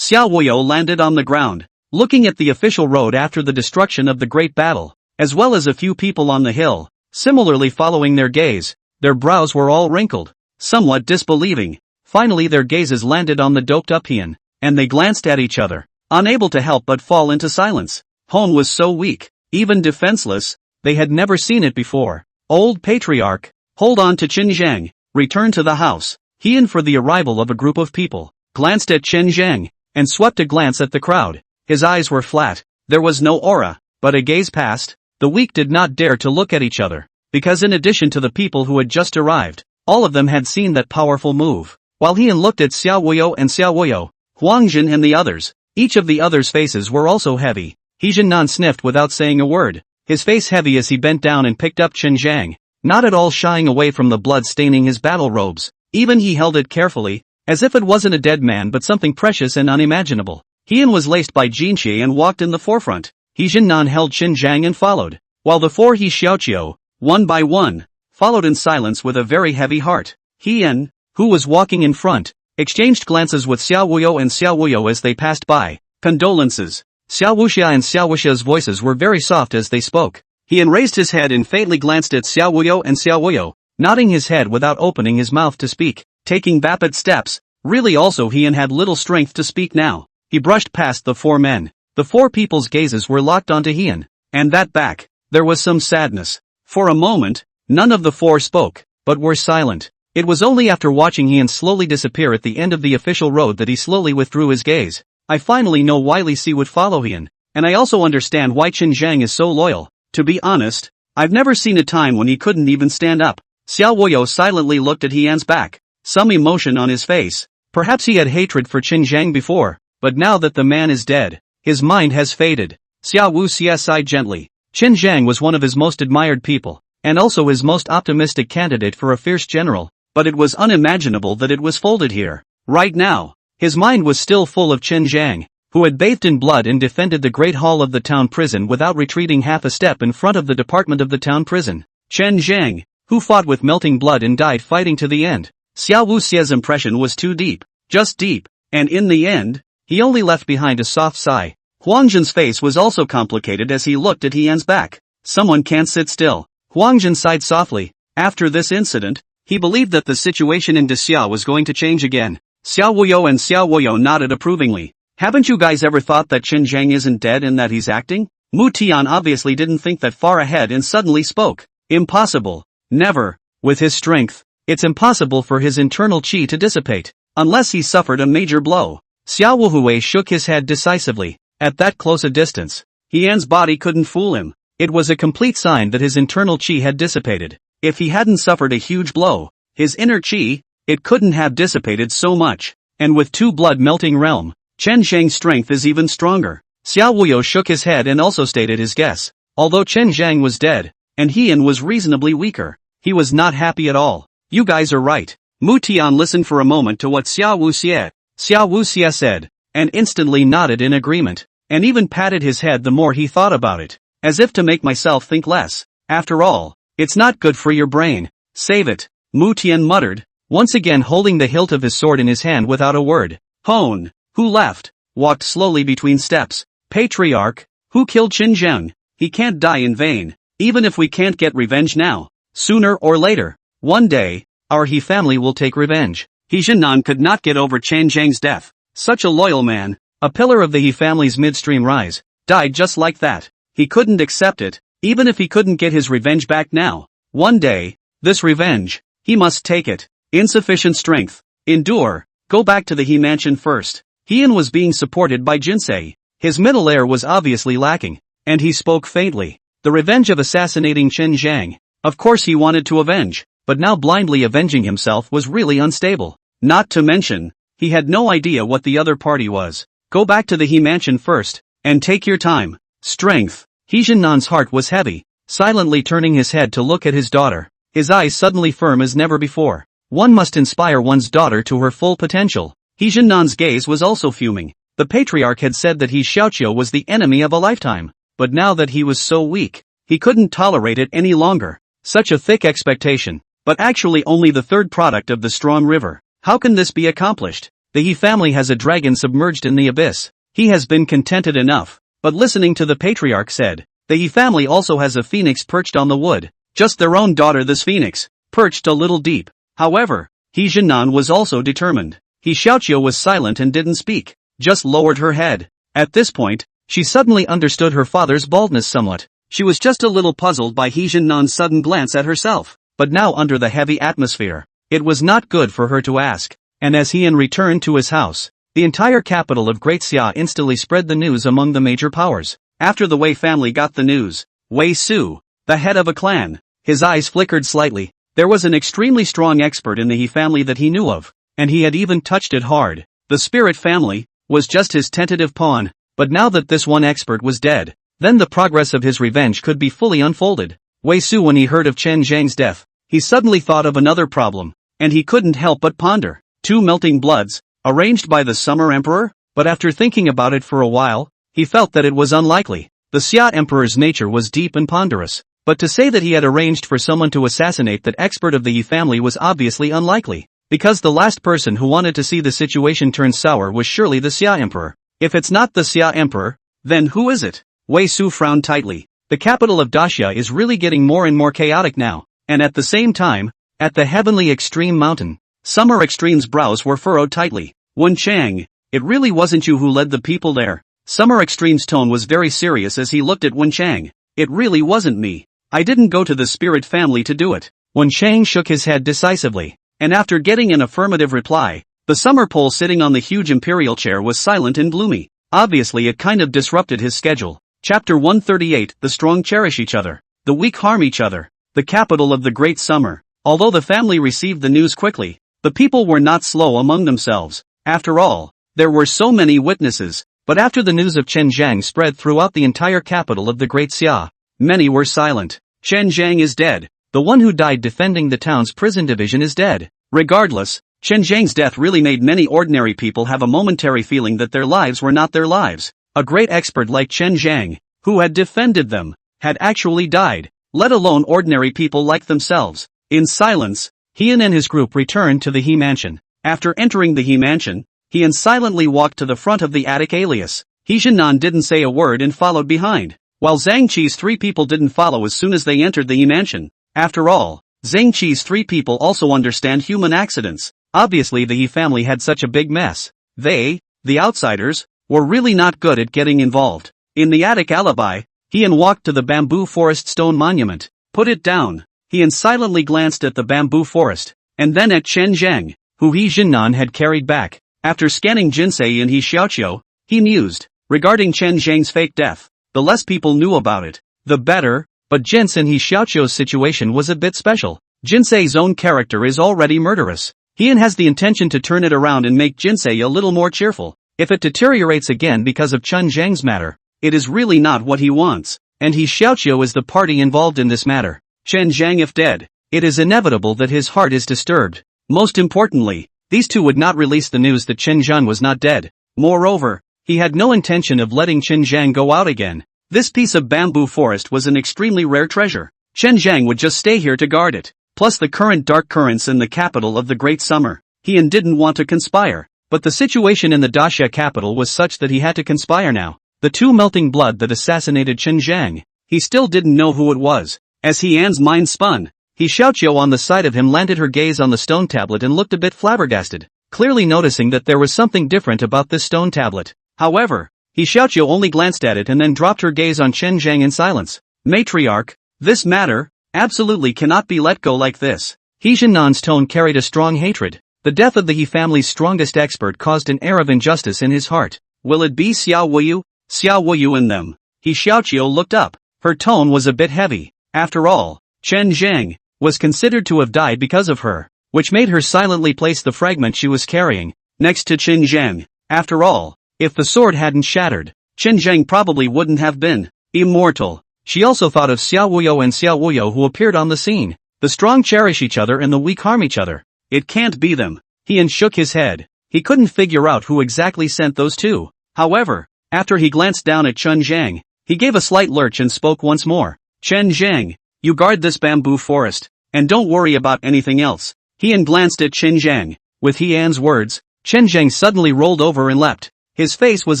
Wuyu landed on the ground, looking at the official road after the destruction of the great battle, as well as a few people on the hill, similarly following their gaze. Their brows were all wrinkled, somewhat disbelieving. Finally their gazes landed on the doped-up Heian, and they glanced at each other, unable to help but fall into silence. Hon was so weak, even defenseless, they had never seen it before. Old patriarch, hold on to Qin Zhang, return to the house. Heian, for the arrival of a group of people, glanced at Qin Zhang, and swept a glance at the crowd. His eyes were flat, there was no aura, but a gaze passed. The weak did not dare to look at each other, because in addition to the people who had just arrived, all of them had seen that powerful move. While Heian looked at Xiao Wuyu, Huangjin and the others, each of the others' faces were also heavy. He Jianan sniffed without saying a word, his face heavy as he bent down and picked up Qin Zhang, not at all shying away from the blood staining his battle robes. Even he held it carefully, as if it wasn't a dead man but something precious and unimaginable. Heian was laced by Jinqi and walked in the forefront. He Jianan held Qin Zhang and followed, while the four He Xiaoqiu, one by one, followed in silence with a very heavy heart. Heian, who was walking in front, exchanged glances with Xiao Wuyu as they passed by. Condolences. Xiao Wuxia and Xiao Wuxia's voices were very soft as they spoke. Heian raised his head and faintly glanced at Xiao Wuyu, nodding his head without opening his mouth to speak, taking vapid steps. Really also Heian had little strength to speak now. He brushed past the four men. The four people's gazes were locked onto Heian, and that back, there was some sadness. For a moment, none of the four spoke, but were silent. It was only after watching Heian slowly disappear at the end of the official road that he slowly withdrew his gaze. I finally know why Li Si would follow Heian, and I also understand why Qin Zhang is so loyal. To be honest, I've never seen a time when he couldn't even stand up. Xiao Wuyu silently looked at Heian's back, some emotion on his face. Perhaps he had hatred for Qin Zhang before, but now that the man is dead, his mind has faded. Xiao Wuxia sighed gently. Qin Zhang was one of his most admired people, and also his most optimistic candidate for a fierce general, but it was unimaginable that it was folded here. Right now, his mind was still full of Qin Zhang, who had bathed in blood and defended the great hall of the town prison without retreating half a step in front of the department of the town prison. Qin Zhang, who fought with melting blood and died fighting to the end. Xiao Wuxia's impression was too deep, just deep, and in the end, he only left behind a soft sigh. Huangjin's face was also complicated as he looked at Heian's back. Someone can't sit still. Huangjin sighed softly. After this incident, he believed that the situation in Dexia was going to change again. Xiao Wuyu nodded approvingly. Haven't you guys ever thought that Qin Zhang isn't dead and that he's acting? Mu Tian obviously didn't think that far ahead and suddenly spoke. Impossible. Never. With his strength, it's impossible for his internal qi to dissipate, unless he suffered a major blow. Xiao Wuhui shook his head decisively. At that close a distance, Heian's body couldn't fool him. It was a complete sign that his internal qi had dissipated. If he hadn't suffered a huge blow, his inner qi, it couldn't have dissipated so much. And with two blood-melting realm, Qin Zhang's strength is even stronger. Xiao Wuyu shook his head and also stated his guess. Although Qin Zhang was dead, and Heian was reasonably weaker, he was not happy at all. You guys are right. Mu Tian listened for a moment to what Xiao Wuxia said, and instantly nodded in agreement, and even patted his head the more he thought about it, as if to make myself think less. After all, it's not good for your brain. Save it, Mu Tian muttered, once again holding the hilt of his sword in his hand without a word. Hone, who left, walked slowly between steps. Patriarch, who killed Qin Zhang? he can't die in vain. Even if we can't get revenge now, sooner or later, one day, our He family will take revenge. He Jinnan could not get over Chen Zhang's death. Such a loyal man, a pillar of the He family's midstream rise, died just like that. He couldn't accept it, even if he couldn't get his revenge back now. One day, this revenge, he must take it. Insufficient strength. Endure. Go back to the He mansion first. Heian was being supported by Jinsei. His middle air was obviously lacking, and he spoke faintly. The revenge of assassinating Chen Zhang. Of course he wanted to avenge, but now blindly avenging himself was really unstable. Not to mention, he had no idea what the other party was. Go back to the He mansion first, and take your time. Strength. He Jinnan's heart was heavy, silently turning his head to look at his daughter. His eyes suddenly firm as never before. One must inspire one's daughter to her full potential. He Jinnan's gaze was also fuming. The patriarch had said that He Xiaoqiu was the enemy of a lifetime, but now that he was so weak, he couldn't tolerate it any longer. Such a thick expectation, but actually only the third product of the strong river. How can this be accomplished? The He family has a dragon submerged in the abyss. He has been contented enough, but listening to the patriarch said, the He family also has a phoenix perched on the wood. Just their own daughter, this phoenix, perched a little deep. However, He Jinnan was also determined. He Xiaoqiu was silent and didn't speak, just lowered her head. At this point, she suddenly understood her father's baldness somewhat. She was just a little puzzled by He Jinnan's sudden glance at herself, but now under the heavy atmosphere, it was not good for her to ask. And as Heian returned to his house, the entire capital of Great Xia instantly spread the news among the major powers. After the Wei family got the news, Wei Su, the head of a clan, his eyes flickered slightly. There was an extremely strong expert in the He family that he knew of, and he had even touched it hard. The Spirit family was just his tentative pawn, but now that this one expert was dead, then the progress of his revenge could be fully unfolded. Wei Su, when he heard of Chen Zhang's death, he suddenly thought of another problem, and he couldn't help but ponder. 2 melting bloods, arranged by the Summer Emperor? But after thinking about it for a while, he felt that it was unlikely. The Xia Emperor's nature was deep and ponderous, but to say that he had arranged for someone to assassinate that expert of the He family was obviously unlikely, because the last person who wanted to see the situation turn sour was surely the Xia Emperor. If it's not the Xia Emperor, then who is it? Wei Su frowned tightly. The capital of Daxia is really getting more and more chaotic now, and at the same time, at the heavenly extreme mountain, Summer Extreme's brows were furrowed tightly. Wen Chang, it really wasn't you who led the people there. Summer Extreme's tone was very serious as he looked at Wen Chang. It really wasn't me. I didn't go to the Spirit family to do it. Wen Chang shook his head decisively, and after getting an affirmative reply, the summer pole sitting on the huge imperial chair was silent and gloomy. Obviously it kind of disrupted his schedule. Chapter 138, The strong cherish each other, the weak harm each other. The capital of the Great Summer. Although the family received the news quickly, the people were not slow among themselves. After all, there were so many witnesses, but after the news of Chen Zhang spread throughout the entire capital of the Great Xia, many were silent. Chen Zhang is dead. The one who died defending the town's prison division is dead. Regardless, Chen Zhang's death really made many ordinary people have a momentary feeling that their lives were not their lives. A great expert like Chen Zhang, who had defended them, had actually died, let alone ordinary people like themselves. In silence, Heian and his group returned to the He mansion. After entering the He mansion, Heian silently walked to the front of the attic alias. He Jinnan didn't say a word and followed behind, while Zhang Qi's 3 people didn't follow as soon as they entered the He mansion. After all, Zhang Qi's 3 people also understand human accidents. Obviously the He family had such a big mess. They, the outsiders, were really not good at getting involved. In the attic alibi, Heian walked to the bamboo forest stone monument, put it down. Heian silently glanced at the bamboo forest, and then at Chen Zhang, who He Jinnan had carried back. After scanning Jinsei and He Xiaoqiu, he mused, regarding Chen Zhang's fake death, the less people knew about it, the better, but Jinsei and He Xiaoqiu's situation was a bit special. Jinsei's own character is already murderous. Heian has the intention to turn it around and make Jinsei a little more cheerful. If it deteriorates again because of Chen Zhang's matter, it is really not what he wants, and He Xiaoqiu is the party involved in this matter. Chen Zhang if dead, it is inevitable that his heart is disturbed. Most importantly, these two would not release the news that Chen Zhang was not dead. Moreover, he had no intention of letting Chen Zhang go out again. This piece of bamboo forest was an extremely rare treasure. Chen Zhang would just stay here to guard it. Plus the current dark currents in the capital of the Great Summer. Heian didn't want to conspire, but the situation in the Daxia capital was such that he had to conspire now. The 2 melting blood that assassinated Chen Zhang, he still didn't know who it was. As Heian's mind spun, He Xiaoqiu on the side of him landed her gaze on the stone tablet and looked a bit flabbergasted, clearly noticing that there was something different about this stone tablet. However, He Xiaoqiu only glanced at it and then dropped her gaze on Chen Zhang in silence. Matriarch, this matter absolutely cannot be let go like this. He Jinnan's tone carried a strong hatred. The death of the He family's strongest expert caused an air of injustice in his heart. Will it be Xiao Wuyu? Xiao Wuyu and them? He Xiaoqiu looked up. Her tone was a bit heavy. After all, Chen Zhang was considered to have died because of her, which made her silently place the fragment she was carrying next to Chen Zhang. After all, if the sword hadn't shattered, Chen Zhang probably wouldn't have been immortal. She also thought of Xiao Wuyo and Xiao Wuyo who appeared on the scene. The strong cherish each other and the weak harm each other. It can't be them. Heian shook his head. He couldn't figure out who exactly sent those two. However, after he glanced down at Chen Zhang, he gave a slight lurch and spoke once more. Chen Zhang, you guard this bamboo forest, and don't worry about anything else. Heian glanced at Chen Zhang. With Heian's words, Chen Zhang suddenly rolled over and leapt. His face was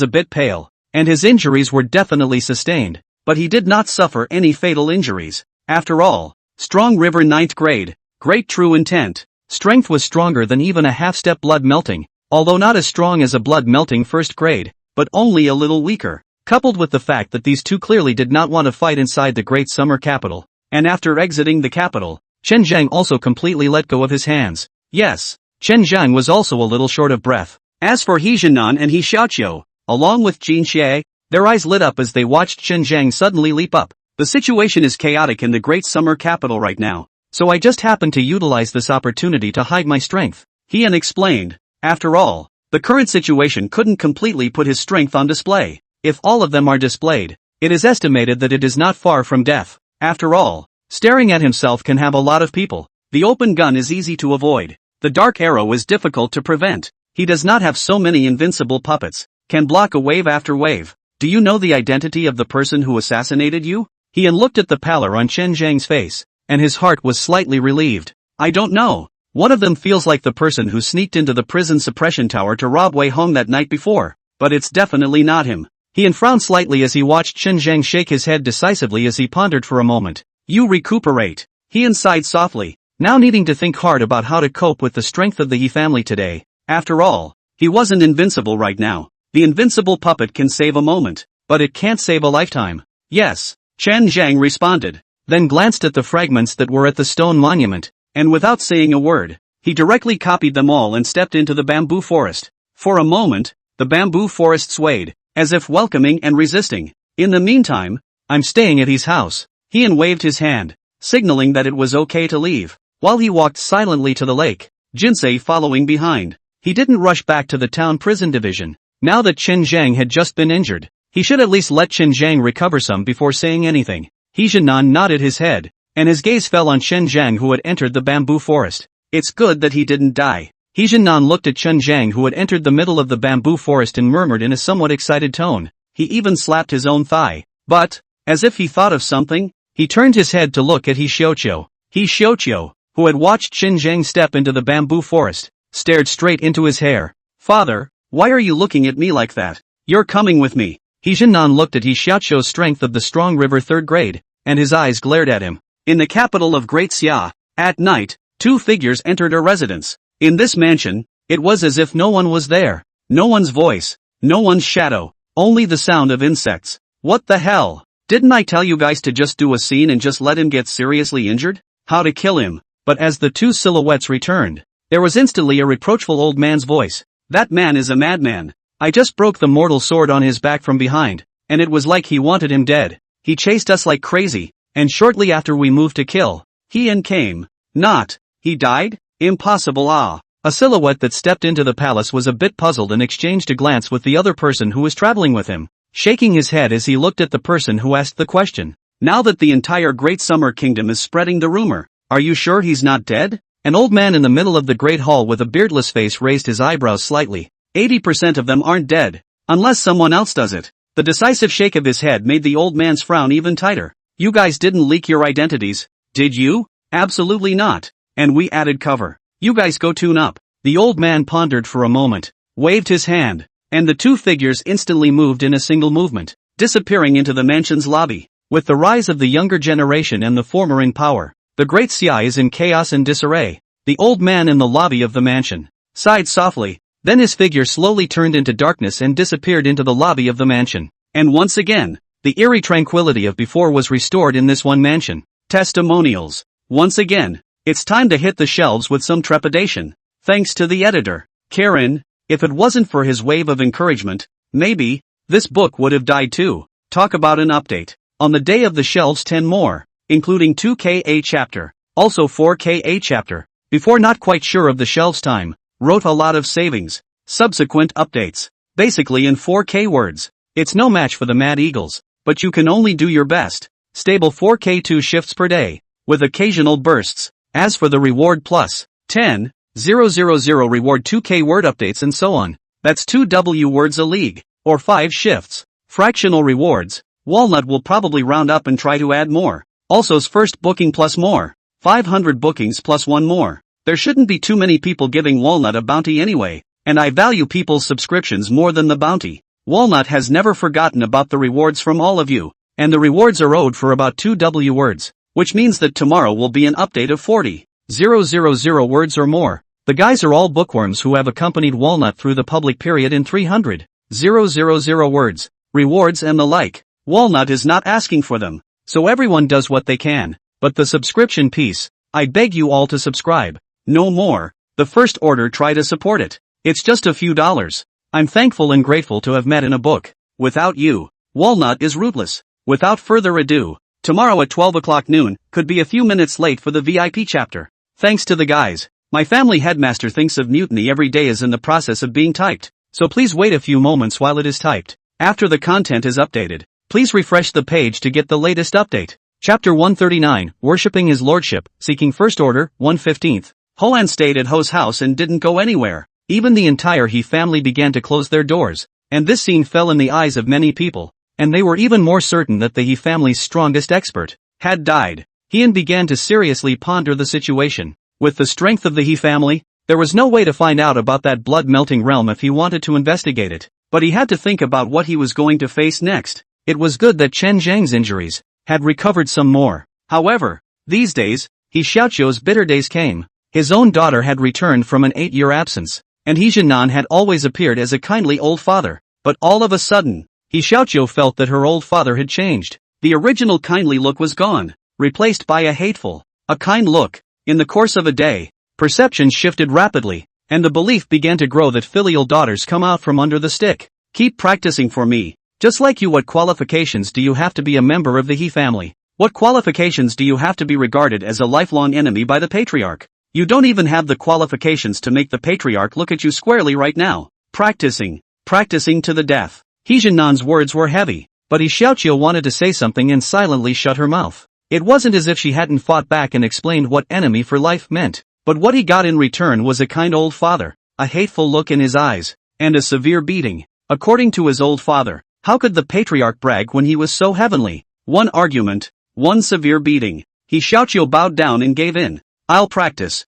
a bit pale, and his injuries were definitely sustained, but he did not suffer any fatal injuries. After all, strong river 9th grade, great true intent. Strength was stronger than even a half-step blood melting, although not as strong as a blood melting 1st grade, but only a little weaker. Coupled with the fact that these two clearly did not want to fight inside the great summer capital, and after exiting the capital, Chen Zhang also completely let go of his hands. Yes, Chen Zhang was also a little short of breath. As for He Jinan and He Xiaoqiu, along with Jin Xie, their eyes lit up as they watched Chen Zhang suddenly leap up. The situation is chaotic in the great summer capital right now, so I just happened to utilize this opportunity to hide my strength, Heian explained. After all, the current situation couldn't completely put his strength on display. If all of them are displayed, it is estimated that it is not far from death. After all, staring at himself can have a lot of people. The open gun is easy to avoid. The dark arrow is difficult to prevent. He does not have so many invincible puppets, can block a wave after wave. Do you know the identity of the person who assassinated you? Heian looked at the pallor on Chen Zhang's face, and his heart was slightly relieved. I don't know. One of them feels like the person who sneaked into the prison suppression tower to rob Wei Hong that night before, but it's definitely not him. Heian frowned slightly as he watched Chen Zhang shake his head decisively as he pondered for a moment. You recuperate. Heian sighed softly, now needing to think hard about how to cope with the strength of the He family today. After all, he wasn't invincible right now. The invincible puppet can save a moment, but it can't save a lifetime. Yes, Chen Zhang responded, then glanced at the fragments that were at the stone monument, and without saying a word, he directly copied them all and stepped into the bamboo forest. For a moment, the bamboo forest swayed, as if welcoming and resisting. In the meantime, I'm staying at his house. Heian waved his hand, signaling that it was okay to leave, while he walked silently to the lake, Jinsei following behind. He didn't rush back to the town prison division. Now that Chen Zhang had just been injured, he should at least let Chen Zhang recover some before saying anything. He Jinan nodded his head, and his gaze fell on Chen Zhang who had entered the bamboo forest. It's good that he didn't die. He Jinan looked at Chen Zhang who had entered the middle of the bamboo forest and murmured in a somewhat excited tone. He even slapped his own thigh. But, as if he thought of something, he turned his head to look at He Xiaoqiu. He Xiaoqiu, who had watched Chen Zhang step into the bamboo forest, stared straight into his hair. Father, why are you looking at me like that? You're coming with me. He Jinan looked at He Xiaoqiu's strength of the strong river 3rd grade, and his eyes glared at him. In the capital of Great Xia, at night, two figures entered a residence. In this mansion, it was as if no one was there. No one's voice, no one's shadow, only the sound of insects. What the hell? Didn't I tell you guys to just do a scene and just let him get seriously injured? How to kill him? But as the two silhouettes returned, there was instantly a reproachful old man's voice. That man is a madman. I just broke the mortal sword on his back from behind, and it was like he wanted him dead. He chased us like crazy, and shortly after we moved to kill, Heian came. Not. He died? Impossible. Ah. A silhouette that stepped into the palace was a bit puzzled and exchanged a glance with the other person who was traveling with him, shaking his head as he looked at the person who asked the question. Now that the entire Great Summer Kingdom is spreading the rumor, are you sure he's not dead? An old man in the middle of the great hall with a beardless face raised his eyebrows slightly. 80% of them aren't dead, unless someone else does it. The decisive shake of his head made the old man's frown even tighter. You guys didn't leak your identities, did you? Absolutely not. And we added cover. You guys go tune up. The old man pondered for a moment, waved his hand, and the two figures instantly moved in a single movement, disappearing into the mansion's lobby. With the rise of the younger generation and the former in power, the great Xiai is in chaos and disarray. The old man in the lobby of the mansion sighed softly, then his figure slowly turned into darkness and disappeared into the lobby of the mansion. And once again, the eerie tranquility of before was restored in this one mansion. Testimonials. Once again, it's time to hit the shelves with some trepidation. Thanks to the editor, Karen. If it wasn't for his wave of encouragement, maybe this book would have died too. Talk about an update. On the day of the shelves 10 more, including 2K chapter, also 4K chapter. Before not quite sure of the shelves time, wrote a lot of savings. Subsequent updates. Basically in 4K words. It's no match for the Mad Eagles, but you can only do your best. Stable 4K 2 shifts per day, with occasional bursts. As for the reward plus 10,000 reward 2K word updates and so on, that's 2W words a league, or 5 shifts. Fractional rewards, Walnut will probably round up and try to add more. Also's first booking plus more. 500 bookings plus one more. There shouldn't be too many people giving Walnut a bounty anyway, and I value people's subscriptions more than the bounty. Walnut has never forgotten about the rewards from all of you, and the rewards are owed for about 2W words, which means that tomorrow will be an update of 40,000 words or more. The guys are all bookworms who have accompanied Walnut through the public period in 300,000 words, rewards and the like. Walnut is not asking for them, so everyone does what they can. But the subscription piece, I beg you all to subscribe. No more. The first order try to support it. It's just a few dollars. I'm thankful and grateful to have met in a book. Without you, Walnut is rootless. Without further ado, tomorrow at 12 o'clock noon, could be a few minutes late for the VIP chapter. Thanks to the guys. My family headmaster thinks of mutiny every day is in the process of being typed, so please wait a few moments while it is typed. After the content is updated, please refresh the page to get the latest update. Chapter 139, Worshipping His Lordship, Seeking First Order, 1/15. Hoan stayed at Ho's house and didn't go anywhere. Even the entire He family began to close their doors, and this scene fell in the eyes of many people, and they were even more certain that the He family's strongest expert had died. Hien began to seriously ponder the situation. With the strength of the He family, there was no way to find out about that blood-melting realm if he wanted to investigate it, but he had to think about what he was going to face next. It was good that Chen Zhang's injuries had recovered some more. However, these days, He Xiaoqiu's bitter days came. His own daughter had returned from an 8-year absence, and He Jinan had always appeared as a kindly old father. But all of a sudden, He Xiaoqiu felt that her old father had changed. The original kindly look was gone, replaced by a hateful, a kind look. In the course of a day, perceptions shifted rapidly, and the belief began to grow that filial daughters come out from under the stick. Keep practicing for me. Just like you, what qualifications do you have to be a member of the He family? What qualifications do you have to be regarded as a lifelong enemy by the patriarch? You don't even have the qualifications to make the patriarch look at you squarely right now. Practicing to the death. He Jinan's words were heavy, but He Xiaoqiu wanted to say something and silently shut her mouth. It wasn't as if she hadn't fought back and explained what enemy for life meant, but what he got in return was a kind old father, a hateful look in his eyes, and a severe beating. According to his old father, how could the patriarch brag when he was so heavenly? One argument, one severe beating. He Xiaoqiu bowed down and gave in. I'll practice.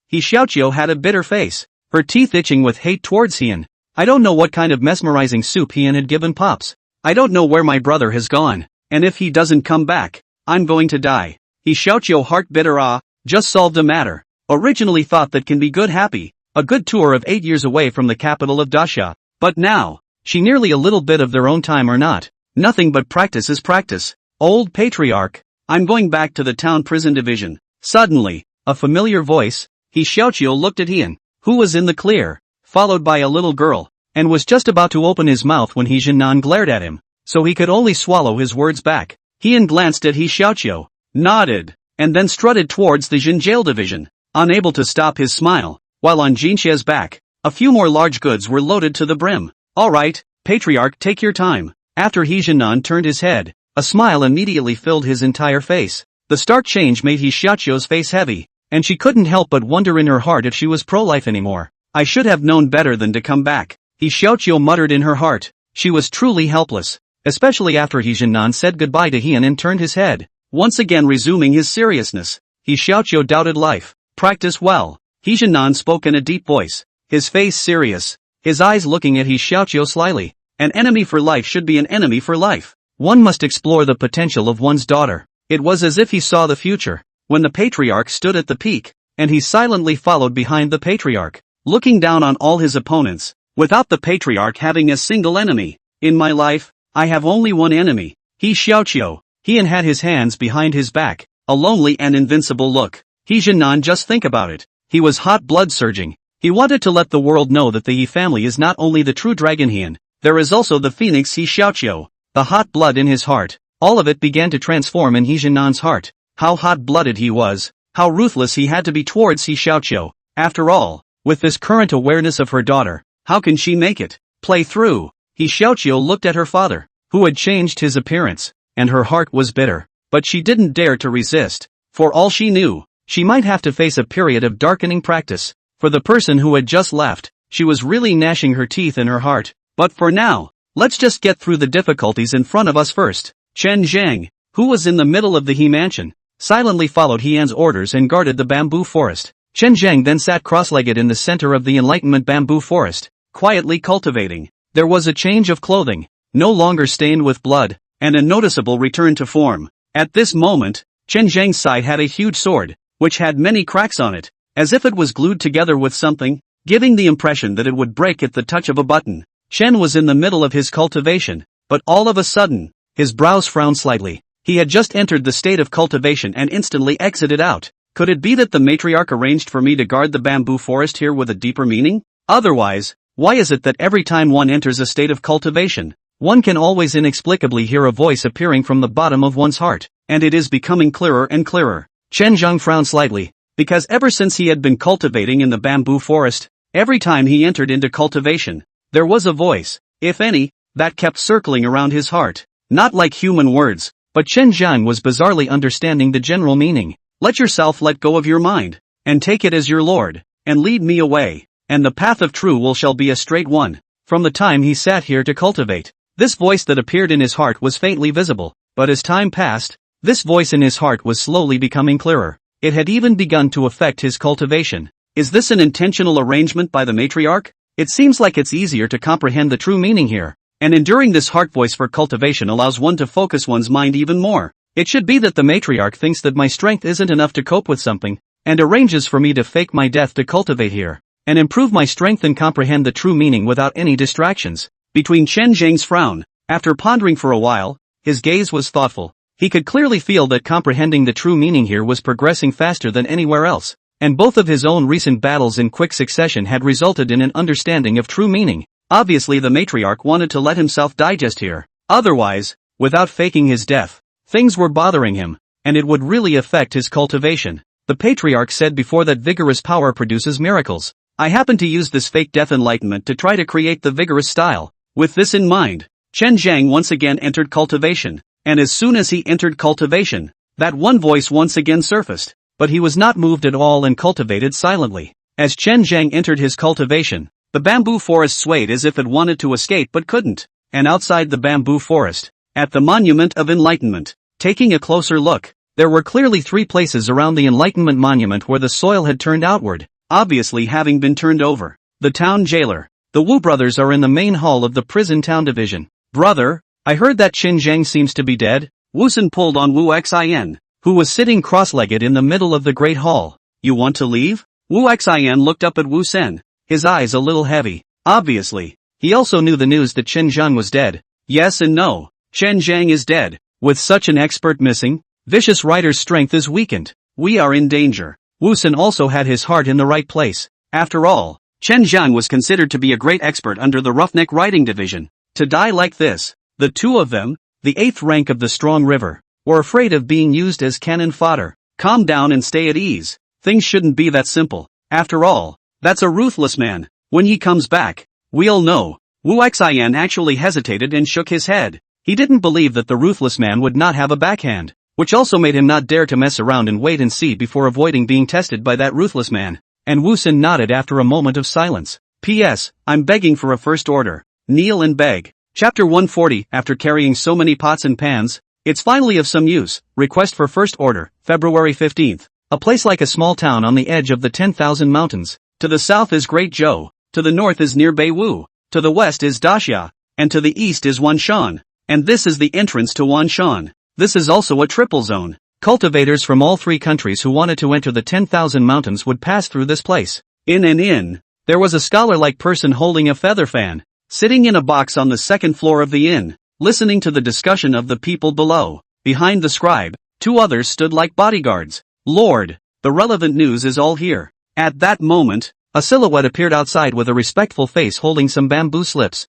He Xiaoqiu had a bitter face, her teeth itching with hate towards Hien. I don't know what kind of mesmerizing soup Hien had given Pops. I don't know where my brother has gone, and if he doesn't come back, I'm going to die. He Xiaoqiu heart bitter just solved a matter. Originally thought that can be good happy, a good tour of 8 years away from the capital of Daxia. But now, she nearly a little bit of their own time or not. Nothing but practice is practice. Old patriarch, I'm going back to the town prison division. Suddenly, a familiar voice, He Xiaoqiu looked at Hien, who was in the clear, followed by a little girl, and was just about to open his mouth when He Jinan glared at him, so he could only swallow his words back. Hien glanced at He Xiaoqiu, nodded, and then strutted towards the Jin jail division, unable to stop his smile, while on Jinxie's back, a few more large goods were loaded to the brim. Alright, patriarch, take your time. After He Jinan turned his head, a smile immediately filled his entire face. The stark change made He Xiaoqiu's face heavy, and she couldn't help but wonder in her heart if she was pro-life anymore. I should have known better than to come back. He Xiaoqiu muttered in her heart. She was truly helpless, especially after He Jinan said goodbye to Hien and turned his head, once again resuming his seriousness. He Xiaoqiu doubted life. Practice well. He Jinan spoke in a deep voice, his face serious, his eyes looking at He Xiaoqiu slyly. An enemy for life should be an enemy for life. one must explore the potential of one's daughter. It was as if he saw the future, when the patriarch stood at the peak, and he silently followed behind the patriarch, looking down on all his opponents, without the patriarch having a single enemy. In my life, I have only one enemy. He Xiaoqiu. He had his hands behind his back, a lonely and invincible look. He Jinan, just think about it. He was hot blood surging. He wanted to let the world know that the Yi family is not only the true dragon Hian, there is also the phoenix He Xiaoqiu. The hot blood in his heart, all of it began to transform in He Jinan's heart. How hot-blooded he was, how ruthless he had to be towards He Xiaoqiu. After all, with this current awareness of her daughter, how can she make it? Play through. He Xiaoqiu looked at her father, who had changed his appearance, and her heart was bitter. But she didn't dare to resist. For all she knew, she might have to face a period of darkening practice. For the person who had just left, she was really gnashing her teeth in her heart. But for now, let's just get through the difficulties in front of us first. Chen Zhang, who was in the middle of the He mansion, silently followed Hian's orders and guarded the bamboo forest. Chen Zhang then sat cross-legged in the center of the Enlightenment bamboo forest, quietly cultivating. There was a change of clothing, no longer stained with blood, and a noticeable return to form. At this moment, Chen Zhang's side had a huge sword, which had many cracks on it, as if it was glued together with something, giving the impression that it would break at the touch of a button. Chen was in the middle of his cultivation, but all of a sudden, his brows frowned slightly. He had just entered the state of cultivation and instantly exited out. Could it be that the matriarch arranged for me to guard the bamboo forest here with a deeper meaning? Otherwise, why is it that every time one enters a state of cultivation, one can always inexplicably hear a voice appearing from the bottom of one's heart, and it is becoming clearer and clearer? Chen Zhang frowned slightly, because ever since he had been cultivating in the bamboo forest, every time he entered into cultivation, there was a voice, if any, that kept circling around his heart. Not like human words, but Chen Zhang was bizarrely understanding the general meaning. Let yourself let go of your mind, and take it as your lord, and lead me away, and the path of true will shall be a straight one. From the time he sat here to cultivate, this voice that appeared in his heart was faintly visible, but as time passed, this voice in his heart was slowly becoming clearer. It had even begun to affect his cultivation. Is this an intentional arrangement by the matriarch? It seems like it's easier to comprehend the true meaning here. And enduring this heart voice for cultivation allows one to focus one's mind even more. It should be that the matriarch thinks that my strength isn't enough to cope with something, and arranges for me to fake my death to cultivate here, and improve my strength and comprehend the true meaning without any distractions. Between Chen Zhang's frown, after pondering for a while, his gaze was thoughtful. He could clearly feel that comprehending the true meaning here was progressing faster than anywhere else, and both of his own recent battles in quick succession had resulted in an understanding of true meaning. Obviously the matriarch wanted to let himself digest here. Otherwise, without faking his death, things were bothering him, and it would really affect his cultivation. The patriarch said before that vigorous power produces miracles. I happen to use this fake death enlightenment to try to create the vigorous style. With this in mind, Chen Zhang once again entered cultivation, and as soon as he entered cultivation, that one voice once again surfaced, but he was not moved at all and cultivated silently. As Chen Zhang entered his cultivation, the bamboo forest swayed as if it wanted to escape but couldn't, and outside the bamboo forest, at the Monument of Enlightenment, taking a closer look, there were clearly 3 places around the Enlightenment Monument where the soil had turned outward, obviously having been turned over. The town jailer, the Wu brothers are in the main hall of the prison town division. Brother, I heard that Chen Zhang seems to be dead. Wu Xin pulled on Wu Xin, who was sitting cross-legged in the middle of the great hall. You want to leave? Wu Xin looked up at Wu Xin, his eyes a little heavy. Obviously, he also knew the news that Chen Zhang was dead. Yes and no. Chen Zhang is dead. With such an expert missing, Vicious Rider's strength is weakened. We are in danger. Wu Xin also had his heart in the right place. After all, Chen Zhang was considered to be a great expert under the Roughneck Riding Division. To die like this, the two of them, the 8th rank of the Strong River, were afraid of being used as cannon fodder. Calm down and stay at ease. Things shouldn't be that simple. After all, that's a ruthless man. When he comes back, we'll know. Wu Xian actually hesitated and shook his head. He didn't believe that the ruthless man would not have a backhand, which also made him not dare to mess around and wait and see before avoiding being tested by that ruthless man. And Wu Xin nodded after a moment of silence. P.S. I'm begging for a first order. Kneel and beg. Chapter 140. After carrying so many pots and pans, it's finally of some use. Request for first order, February 15th. A place like a small town on the edge of the 10,000 mountains. To the south is Great Zhou, to the north is near Beiwu, to the west is Daxia, and to the east is Wanshan. And this is the entrance to Wanshan. This is also a triple zone. Cultivators from all three countries who wanted to enter the 10,000 mountains would pass through this place. In. There was a scholar-like person holding a feather fan, sitting in a box on the second floor of the inn, listening to the discussion of the people below. Behind the scribe, two others stood like bodyguards. Lord, the relevant news is all here. At that moment, a silhouette appeared outside with a respectful face holding some bamboo slips.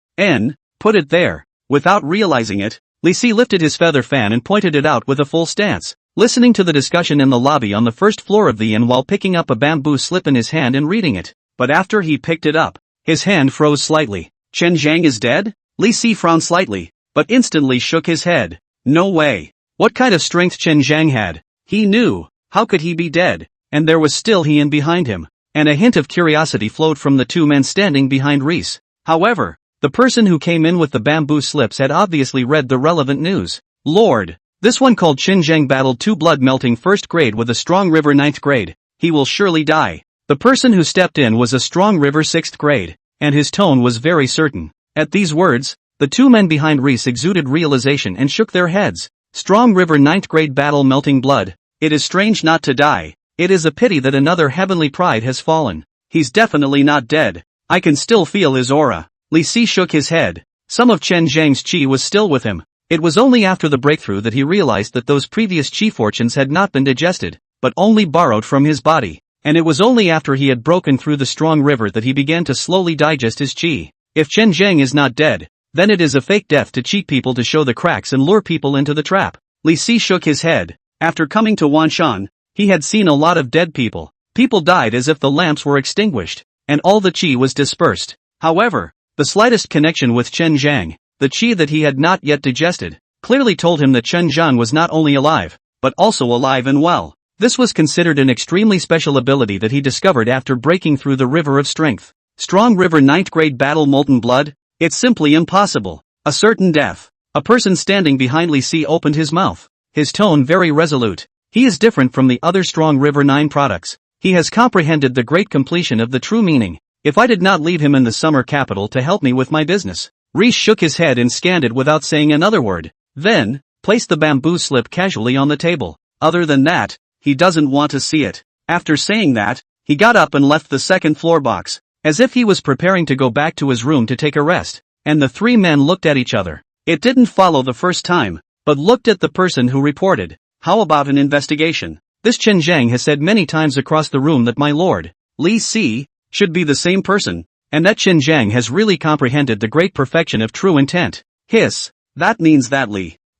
Put it there. Without realizing it, Li Si lifted his feather fan and pointed it out with a full stance, listening to the discussion in the lobby on the first floor of the inn while picking up a bamboo slip in his hand and reading it. But after he picked it up, his hand froze slightly. Chen Zhang is dead? Li Si frowned slightly, but instantly shook his head. No way. What kind of strength Chen Zhang had? He knew. How could he be dead? And there was still Hien behind him. And a hint of curiosity flowed from the two men standing behind Reese. However, the person who came in with the bamboo slips had obviously read the relevant news. Lord, this one called Chen Zhang battled two blood-melting first grade with a strong river 9th grade. He will surely die. The person who stepped in was a strong river 6th grade, and his tone was very certain. At these words, the two men behind Reese exuded realization and shook their heads. Strong river 9th grade battle melting blood. It is strange not to die. It is a pity that another heavenly pride has fallen. He's definitely not dead. I can still feel his aura. Li Si shook his head. Some of Chen Zhang's chi was still with him. It was only after the breakthrough that he realized that those previous chi fortunes had not been digested, but only borrowed from his body. And it was only after he had broken through the strong river that he began to slowly digest his chi. If Chen Zhang is not dead, then it is a fake death to cheat people to show the cracks and lure people into the trap. Li Si shook his head. After coming to Wanshan, he had seen a lot of dead people. People died as if the lamps were extinguished, and all the chi was dispersed. However, the slightest connection with Chen Zhang, the chi that he had not yet digested, clearly told him that Chen Zhang was not only alive, but also alive and well. This was considered an extremely special ability that he discovered after breaking through the river of strength. Strong river 9th grade battle molten blood? It's simply impossible. A certain death. A person standing behind Li Si opened his mouth, his tone very resolute. He is different from the other strong river 9 products. He has comprehended the great completion of the true meaning. If I did not leave him in the summer capital to help me with my business. Reese shook his head and scanned it without saying another word. Then, placed the bamboo slip casually on the table. Other than that, he doesn't want to see it. After saying that, he got up and left the second floor box, as if he was preparing to go back to his room to take a rest. And the three men looked at each other. It didn't follow the first time, but looked at the person who reported. How about an investigation? This Chen Zhang has said many times across the room that my lord, Li Si, should be the same person, and that Chen Zhang has really comprehended the great perfection of true intent. Hiss. That means that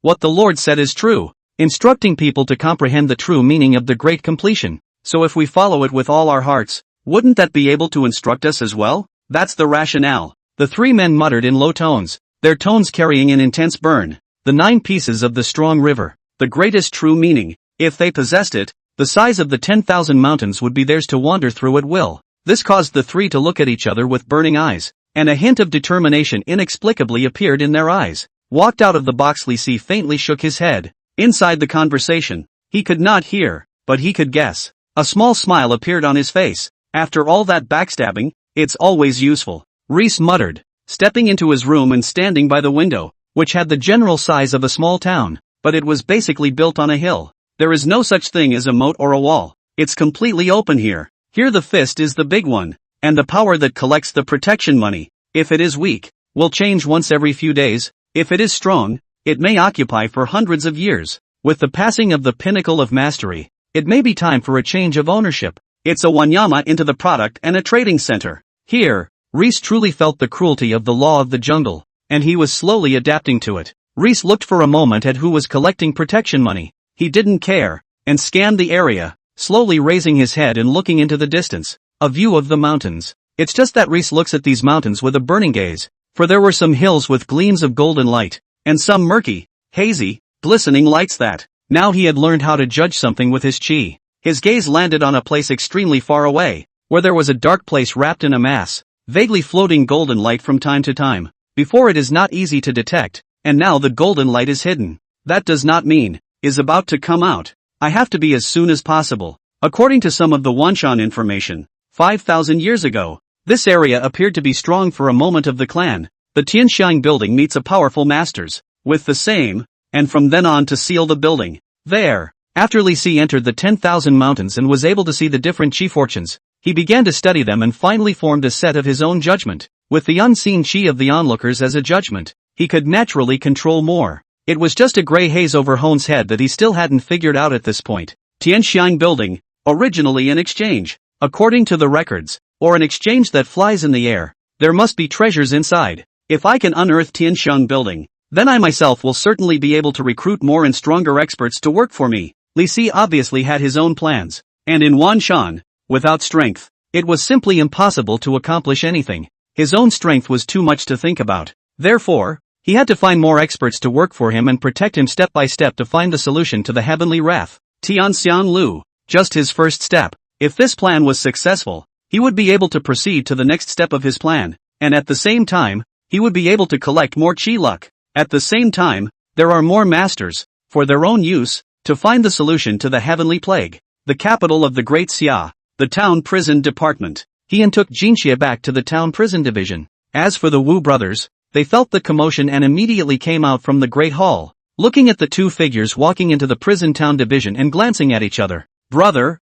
what the Lord said is true, instructing people to comprehend the true meaning of the great completion. So if we follow it with all our hearts, wouldn't that be able to instruct us as well? That's the rationale. The three men muttered in low tones, their tones carrying an intense burn. The 9 pieces of the strong river, the greatest true meaning. If they possessed it, the size of the 10,000 mountains would be theirs to wander through at will. This caused the three to look at each other with burning eyes, and a hint of determination inexplicably appeared in their eyes. Walked out of the box. Li Si faintly shook his head. Inside the conversation, he could not hear, but he could guess. A small smile appeared on his face. After all that backstabbing, it's always useful. Reese muttered, stepping into his room and standing by the window, which had the general size of a small town, but it was basically built on a hill. There is no such thing as a moat or a wall. It's completely open here. Here the fist is the big one, and the power that collects the protection money, if it is weak, will change once every few days. If it is strong, it may occupy for hundreds of years. With the passing of the pinnacle of mastery, it may be time for a change of ownership. It's a wanyama into the product and a trading center. Here, Reese truly felt the cruelty of the law of the jungle, and he was slowly adapting to it. Reese looked for a moment at who was collecting protection money. He didn't care, and scanned the area, slowly raising his head and looking into the distance. A view of the mountains. It's just that Reese looks at these mountains with a burning gaze, for there were some hills with gleams of golden light, and some murky, hazy, glistening lights that, now he had learned how to judge something with his chi. His gaze landed on a place extremely far away, where there was a dark place wrapped in a mass, vaguely floating golden light from time to time. Before it is not easy to detect, and now the golden light is hidden. That does not mean, is about to come out. I have to be as soon as possible. According to some of the Wanshan information, 5,000 years ago, this area appeared to be strong for a moment of the clan. The Tianxiang building meets a powerful masters. with the same, and from then on to seal the building. There, after Li Si entered the 10,000 mountains and was able to see the different chi fortunes, he began to study them and finally formed a set of his own judgment. With the unseen chi of the onlookers as a judgment, he could naturally control more. It was just a gray haze over Hon's head that he still hadn't figured out at this point. Tianxiang building, originally an exchange. According to the records, or an exchange that flies in the air, there must be treasures inside. If I can unearth Tianxiang building, then I myself will certainly be able to recruit more and stronger experts to work for me. Li Si obviously had his own plans, and in Wanshan, without strength, it was simply impossible to accomplish anything. His own strength was too much to think about. Therefore, he had to find more experts to work for him and protect him step by step to find the solution to the heavenly wrath. Tianxiang Lu, just his first step. If this plan was successful, he would be able to proceed to the next step of his plan, and at the same time, he would be able to collect more chi luck. At the same time, there are more masters, for their own use, to find the solution to the heavenly plague. The capital of the Great Xia, the town prison department. Heian took Jinxia back to the town prison division. As for the Wu brothers, they felt the commotion and immediately came out from the Great Hall, looking at the two figures walking into the prison town division and glancing at each other. Brother,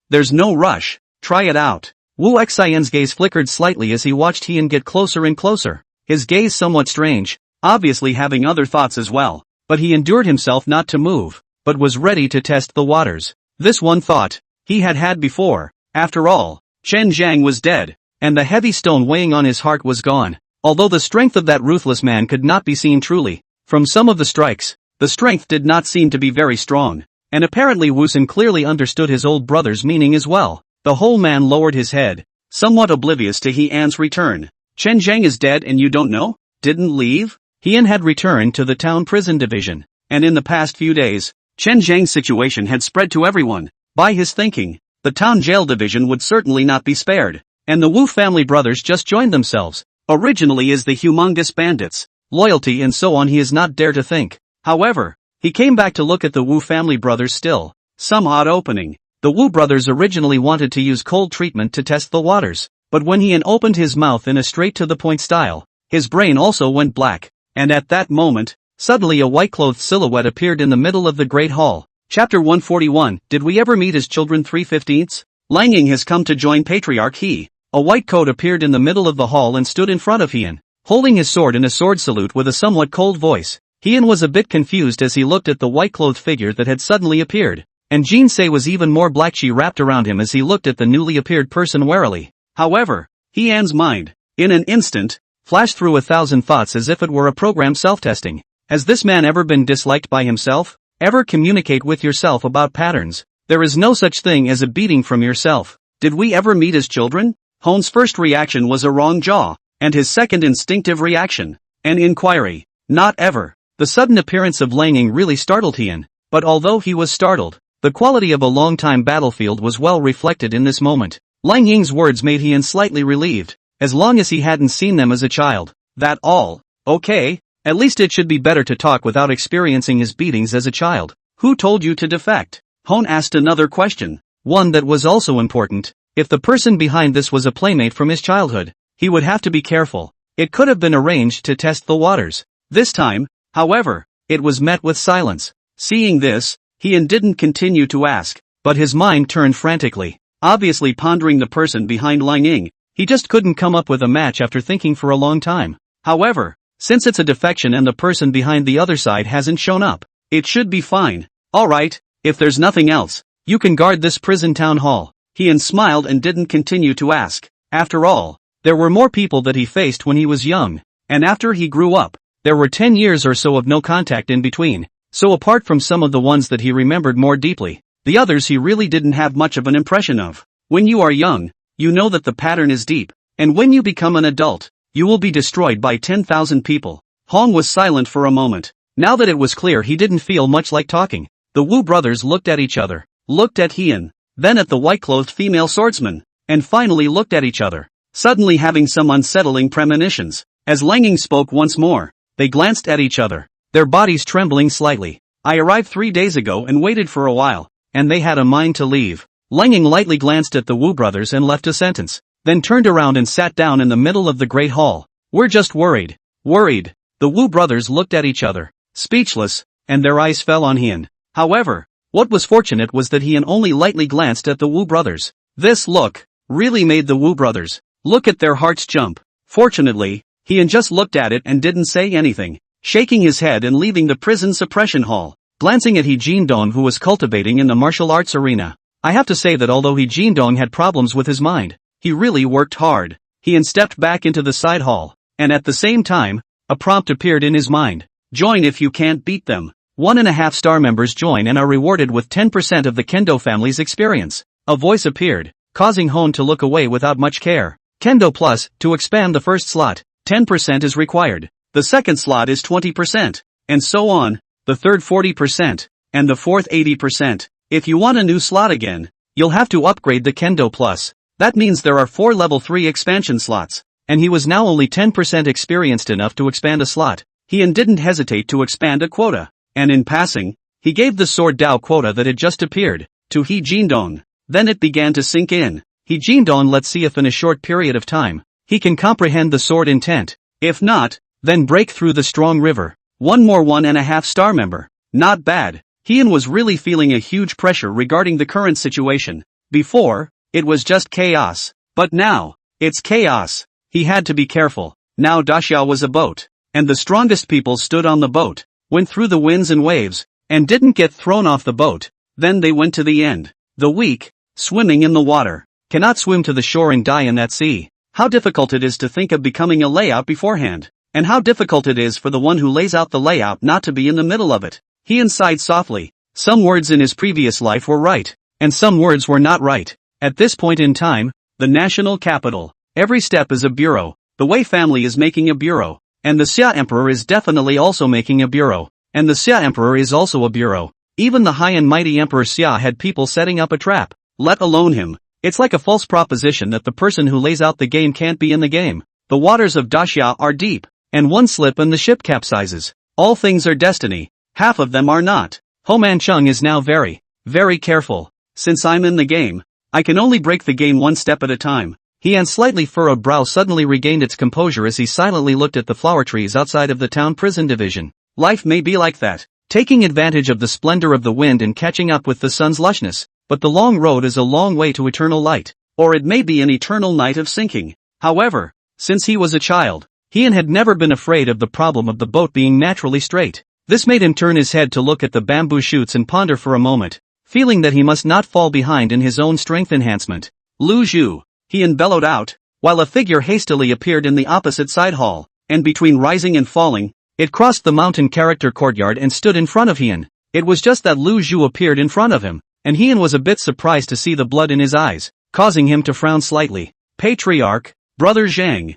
there's no rush, try it out. Wu Xian's gaze flickered slightly as he watched Heian get closer and closer, his gaze somewhat strange, obviously having other thoughts as well, but he endured himself not to move, but was ready to test the waters. This one thought, he had had before. After all, Chen Zhang was dead, and the heavy stone weighing on his heart was gone. Although the strength of that ruthless man could not be seen truly, from some of the strikes, the strength did not seem to be very strong, and apparently Wusun clearly understood his old brother's meaning as well. The whole man lowered his head, somewhat oblivious to Heian's return. Chen Zhang is dead and you don't know? Didn't leave? Heian had returned to the town prison division, and in the past few days, Chen Zhang's situation had spread to everyone. By his thinking, the town jail division would certainly not be spared, and the Wu family brothers just joined themselves. Originally as the humongous bandits, loyalty and so on he is not dare to think. However, he came back to look at the Wu family brothers still. Some odd opening. The Wu brothers originally wanted to use cold treatment to test the waters, but when Heian opened his mouth in a straight-to-the-point style, his brain also went black, and at that moment, suddenly a white-clothed silhouette appeared in the middle of the Great Hall. Chapter 141, Did we ever meet as children 3/15? Lang Ying has come to join Patriarch He. A white coat appeared in the middle of the hall and stood in front of Heian, holding his sword in a sword salute with a somewhat cold voice. Heian was a bit confused as he looked at the white-clothed figure that had suddenly appeared, and Jinsei was even more black. She wrapped around him as he looked at the newly appeared person warily. However, Heian's mind, in an instant, flashed through 1,000 thoughts as if it were a program self-testing. Has this man ever been disliked by himself? Ever communicate with yourself about patterns? There is no such thing as a beating from yourself. Did we ever meet as children? Hon's first reaction was a wrong jaw, and his second instinctive reaction, an inquiry. Not ever. The sudden appearance of Lang Ying really startled Heian, but although he was startled, the quality of a long-time battlefield was well reflected in this moment. Lang Ying's words made Heian slightly relieved, as long as he hadn't seen them as a child. That all? Okay, at least it should be better to talk without experiencing his beatings as a child. Who told you to defect? Hon asked another question, one that was also important. If the person behind this was a playmate from his childhood, he would have to be careful. It could have been arranged to test the waters. This time, however, it was met with silence. Seeing this, Heian didn't continue to ask, but his mind turned frantically, obviously pondering the person behind Lang Ying. He just couldn't come up with a match after thinking for a long time. However, since it's a defection and the person behind the other side hasn't shown up, it should be fine. Alright, if there's nothing else, you can guard this prison town hall. Heian smiled and didn't continue to ask. After all, there were more people that he faced when he was young, and after he grew up, there were 10 years or so of no contact in between, so apart from some of the ones that he remembered more deeply, the others he really didn't have much of an impression of. When you are young, you know that the pattern is deep, and when you become an adult, you will be destroyed by 10,000 people. Hong was silent for a moment. Now that it was clear he didn't feel much like talking, the Wu brothers looked at each other, looked at Heian, then at the white-clothed female swordsman, and finally looked at each other, suddenly having some unsettling premonitions. As Lang Ying spoke once more, they glanced at each other, their bodies trembling slightly. I arrived 3 days ago and waited for a while, and they had a mind to leave. Lang Ying lightly glanced at the Wu brothers and left a sentence, then turned around and sat down in the middle of the Great Hall. We're just worried. Worried. The Wu brothers looked at each other, speechless, and their eyes fell on Hien. However, what was fortunate was that Hien only lightly glanced at the Wu brothers. This look really made the Wu brothers look at their hearts jump. Fortunately, Hien just looked at it and didn't say anything, shaking his head and leaving the prison suppression hall. Glancing at He Jindong, who was cultivating in the martial arts arena, I have to say that although He Jindong had problems with his mind, he really worked hard. Hien stepped back into the side hall, and at the same time, a prompt appeared in his mind. Join if you can't beat them. 1.5 star members join and are rewarded with 10% of the Kendo family's experience. A voice appeared, causing Hon to look away without much care. Kendo Plus, to expand the first slot, 10% is required. The second slot is 20%, and so on, the third 40%, and the fourth 80%. If you want a new slot again, you'll have to upgrade the Kendo Plus. That means there are 4 level 3 expansion slots, and he was now only 10% experienced enough to expand a slot. Hien didn't hesitate to expand a quota, and in passing, he gave the sword Dao quota that had just appeared to He Jindong. Then it began to sink in. He Jindong, let's see if in a short period of time, he can comprehend the sword intent. If not, then break through the strong river. One more 1.5 star member. Not bad. Hien was really feeling a huge pressure regarding the current situation. Before, it was just chaos. But now, it's chaos. He had to be careful. Now Daxia was a boat, and the strongest people stood on the boat, went through the winds and waves, and didn't get thrown off the boat. Then they went to the end. The weak, swimming in the water, cannot swim to the shore and die in that sea. How difficult it is to think of becoming a layout beforehand, and how difficult it is for the one who lays out the layout not to be in the middle of it. He sighed softly. Some words in his previous life were right, and some words were not right. At this point in time, the national capital, every step is a bureau. The Wei family is making a bureau, and the Xia Emperor is definitely also making a bureau, and the Xia Emperor is also a bureau. Even the high and mighty Emperor Xia had people setting up a trap, let alone him. It's like a false proposition that the person who lays out the game can't be in the game. The waters of Daxia are deep, and one slip and the ship capsizes. All things are destiny, half of them are not. Ho Manchung is now very, very careful. Since I'm in the game, I can only break the game one step at a time. Hien's slightly furrowed brow suddenly regained its composure as he silently looked at the flower trees outside of the town prison division. Life may be like that, taking advantage of the splendor of the wind and catching up with the sun's lushness, but the long road is a long way to eternal light, or it may be an eternal night of sinking. However, since he was a child, Hien had never been afraid of the problem of the boat being naturally straight. This made him turn his head to look at the bamboo shoots and ponder for a moment, feeling that he must not fall behind in his own strength enhancement. Lu Zhu, Hien bellowed out, while a figure hastily appeared in the opposite side hall, and between rising and falling, it crossed the mountain character courtyard and stood in front of Hien. It was just that Lu Zhu appeared in front of him, and Hien was a bit surprised to see the blood in his eyes, causing him to frown slightly. Patriarch, Brother Zhang,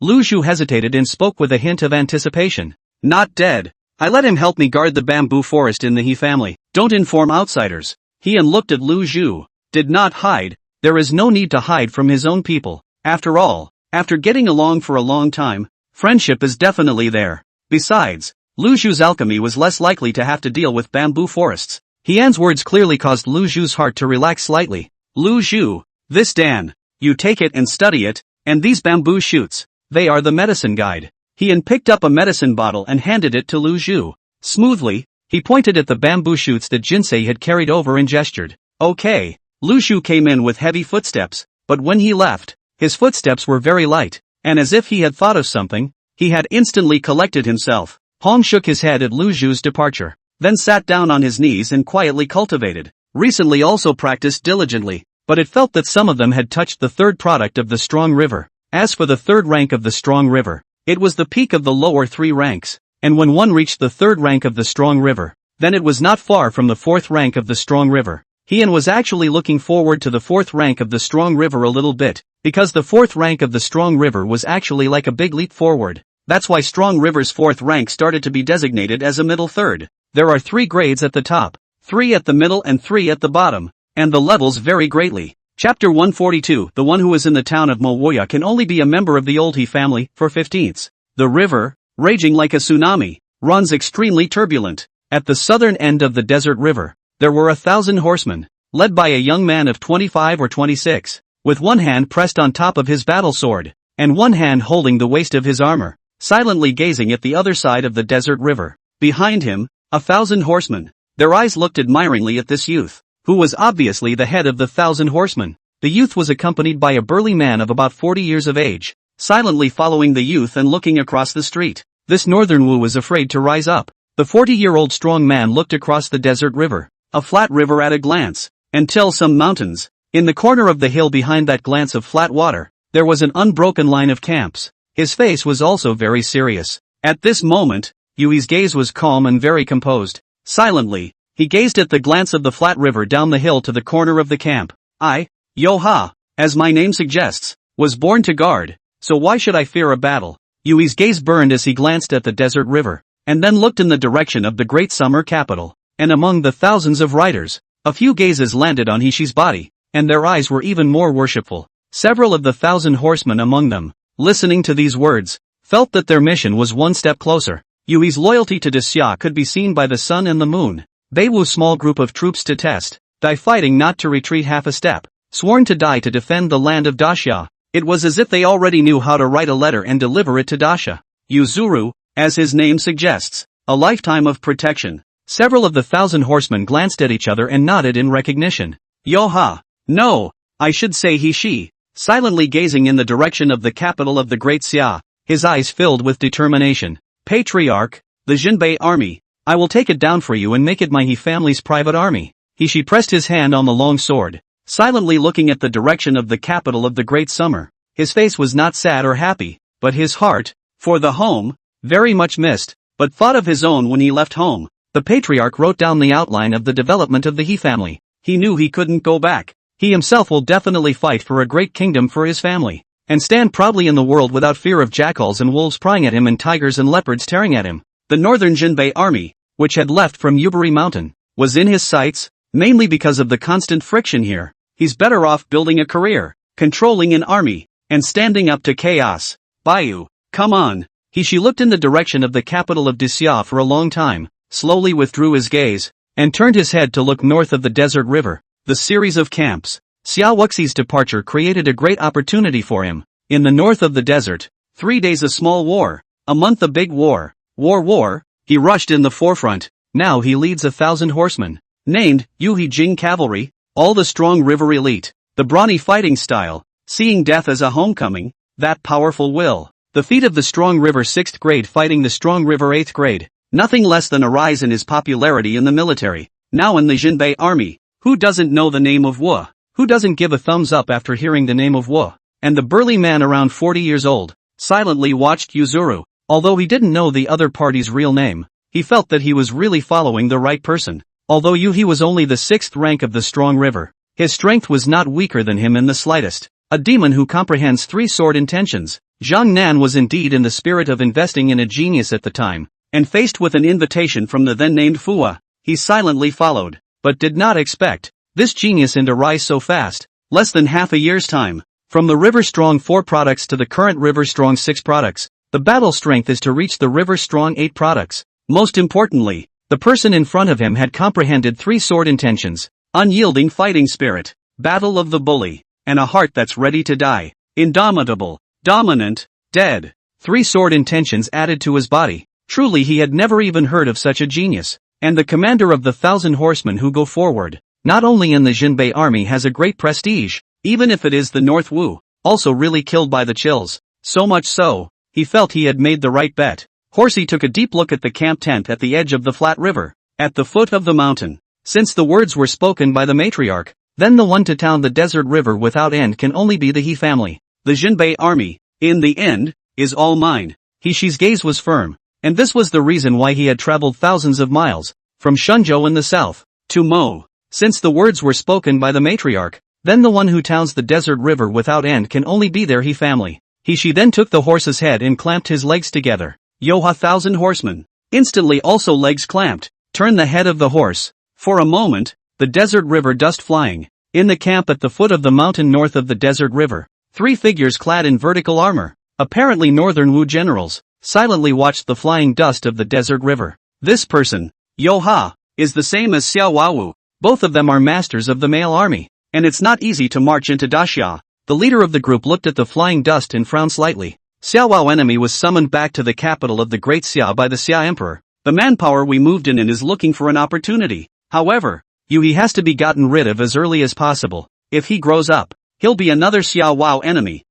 Lu Zhu hesitated and spoke with a hint of anticipation. Not dead. I let him help me guard the bamboo forest in the He family. Don't inform outsiders. Hien looked at Lu Zhu. Did not hide. There is no need to hide from his own people. After all, after getting along for a long time, friendship is definitely there. Besides, Lu Zhu's alchemy was less likely to have to deal with bamboo forests. Hien's words clearly caused Lu Zhu's heart to relax slightly. Lu Zhu, this Dan, you take it and study it, and these bamboo shoots, they are the medicine guide. Hien picked up a medicine bottle and handed it to Lu Zhu. Smoothly, he pointed at the bamboo shoots that Jinsei had carried over and gestured. Okay. Lu Zhu came in with heavy footsteps, but when he left, his footsteps were very light, and as if he had thought of something, he had instantly collected himself. Hong shook his head at Lu Zhu's departure, then sat down on his knees and quietly cultivated. Recently also practiced diligently, but it felt that some of them had touched the third product of the strong river. As for the third rank of the strong river, it was the peak of the lower 3 ranks, and when one reached the third rank of the strong river, then it was not far from the fourth rank of the strong river. Hien was actually looking forward to the fourth rank of the strong river a little bit, because the fourth rank of the strong river was actually like a big leap forward. That's why strong river's fourth rank started to be designated as a middle third. There are 3 grades at the top, 3 at the middle and 3 at the bottom, and the levels vary greatly. Chapter 142. The one who is in the town of Manhwa can only be a member of the old He family for 15ths. The river, raging like a tsunami, runs extremely turbulent. At the southern end of the desert river, there were 1,000 horsemen, led by a young man of 25 or 26, with one hand pressed on top of his battle sword, and one hand holding the waist of his armor. silently gazing at the other side of the desert river. Behind him, 1,000 horsemen. Their eyes looked admiringly at this youth, who was obviously the head of the 1,000 horsemen. The youth was accompanied by a burly man of about 40 years of age, silently following the youth and looking across the street. This northern Wu was afraid to rise up. The 40-year-old strong man looked across the desert river, a flat river at a glance, until some mountains. In the corner of the hill behind that glance of flat water, there was an unbroken line of camps. His face was also very serious. At this moment, Yui's gaze was calm and very composed. Silently, he gazed at the glance of the flat river down the hill to the corner of the camp. I, Yo-ha, as my name suggests, was born to guard, so why should I fear a battle? Yui's gaze burned as he glanced at the desert river, and then looked in the direction of the great summer capital. And among the thousands of riders, a few gazes landed on Hishi's body, and their eyes were even more worshipful. Several of the 1,000 horsemen among them, listening to these words, felt that their mission was one step closer. Yui's loyalty to Daxia could be seen by the sun and the moon. Beiwu's small group of troops to test, die fighting not to retreat half a step, sworn to die to defend the land of Daxia. It was as if they already knew how to write a letter and deliver it to Daxia. Yuzuru, as his name suggests, a lifetime of protection. Several of the 1,000 horsemen glanced at each other and nodded in recognition. Yo-ha, no, I should say Hishi, silently gazing in the direction of the capital of the Great Xia, his eyes filled with determination. Patriarch, the Jinbei army, I will take it down for you and make it my He family's private army. Hishi pressed his hand on the long sword, silently looking at the direction of the capital of the Great Summer. His face was not sad or happy, but his heart, for the home, very much missed, but thought of his own when he left home. The patriarch wrote down the outline of the development of the He family. He knew he couldn't go back. He himself will definitely fight for a great kingdom for his family, and stand proudly in the world without fear of jackals and wolves prying at him and tigers and leopards tearing at him. The northern Jinbei army, which had left from Yubari Mountain, was in his sights, mainly because of the constant friction here. He's better off building a career, controlling an army, and standing up to chaos. Baiyu, come on. Hishi looked in the direction of the capital of Daxia for a long time, slowly withdrew his gaze, and turned his head to look north of the desert river. The series of camps. Xia Wuxi's departure created a great opportunity for him. In the north of the desert, 3 days a small war, a month a big war. War, he rushed in the forefront. Now he leads 1,000 horsemen, named Yuhi Jing Cavalry, all the strong river elite, the brawny fighting style, seeing death as a homecoming, that powerful will. The feat of the strong river 6th grade fighting the strong river 8th grade, nothing less than a rise in his popularity in the military. Now in the Jinbei army, who doesn't know the name of Wu? Who doesn't give a thumbs up after hearing the name of Wu? And the burly man around 40 years old, silently watched Yuzuru. Although he didn't know the other party's real name, he felt that he was really following the right person. Although Yuhi was only the 6th rank of the strong river, his strength was not weaker than him in the slightest. A demon who comprehends 3 sword intentions. Zhang Nan was indeed in the spirit of investing in a genius at the time, and faced with an invitation from the then named Fua, he silently followed, but did not expect this genius to rise so fast, less than half a year's time. From the River Strong 4 products to the current River Strong 6 products, the battle strength is to reach the River Strong 8 products. Most importantly, the person in front of him had comprehended 3 sword intentions: unyielding fighting spirit, battle of the bully, and a heart that's ready to die. Indomitable, dominant, dead. 3 sword intentions added to his body. Truly he had never even heard of such a genius. And the commander of the 1,000 horsemen who go forward, not only in the Jinbei army has a great prestige, even if it is the North Wu, also really killed by the chills. So much so, he felt he had made the right bet. Horsey took a deep look at the camp tent at the edge of the flat river, at the foot of the mountain. Since the words were spoken by the matriarch, then the one to town the desert river without end can only be the He family. The Jinbei army, in the end, is all mine. Hishi's gaze was firm, and this was the reason why he had traveled thousands of miles, from Shenzhou in the south, to Mo. Since the words were spoken by the matriarch, then the one who towns the desert river without end can only be their He family. Hishi then took the horse's head and clamped his legs together. Yoha 1,000 horsemen, instantly also legs clamped, turned the head of the horse. For a moment, the desert river dust flying. In the camp at the foot of the mountain north of the desert river, 3 figures clad in vertical armor, apparently northern Wu generals, silently watched the flying dust of the desert river. This person, Yoha, is the same as Xiao Wawu. Both of them are masters of the male army, and it's not easy to march into Daxia. The leader of the group looked at the flying dust and frowned slightly. Xiaowao enemy was summoned back to the capital of the Great Xia by the Xia Emperor. The manpower we moved in is looking for an opportunity. However, he has to be gotten rid of as early as possible. If he grows up, he'll be another Xiaowao enemy.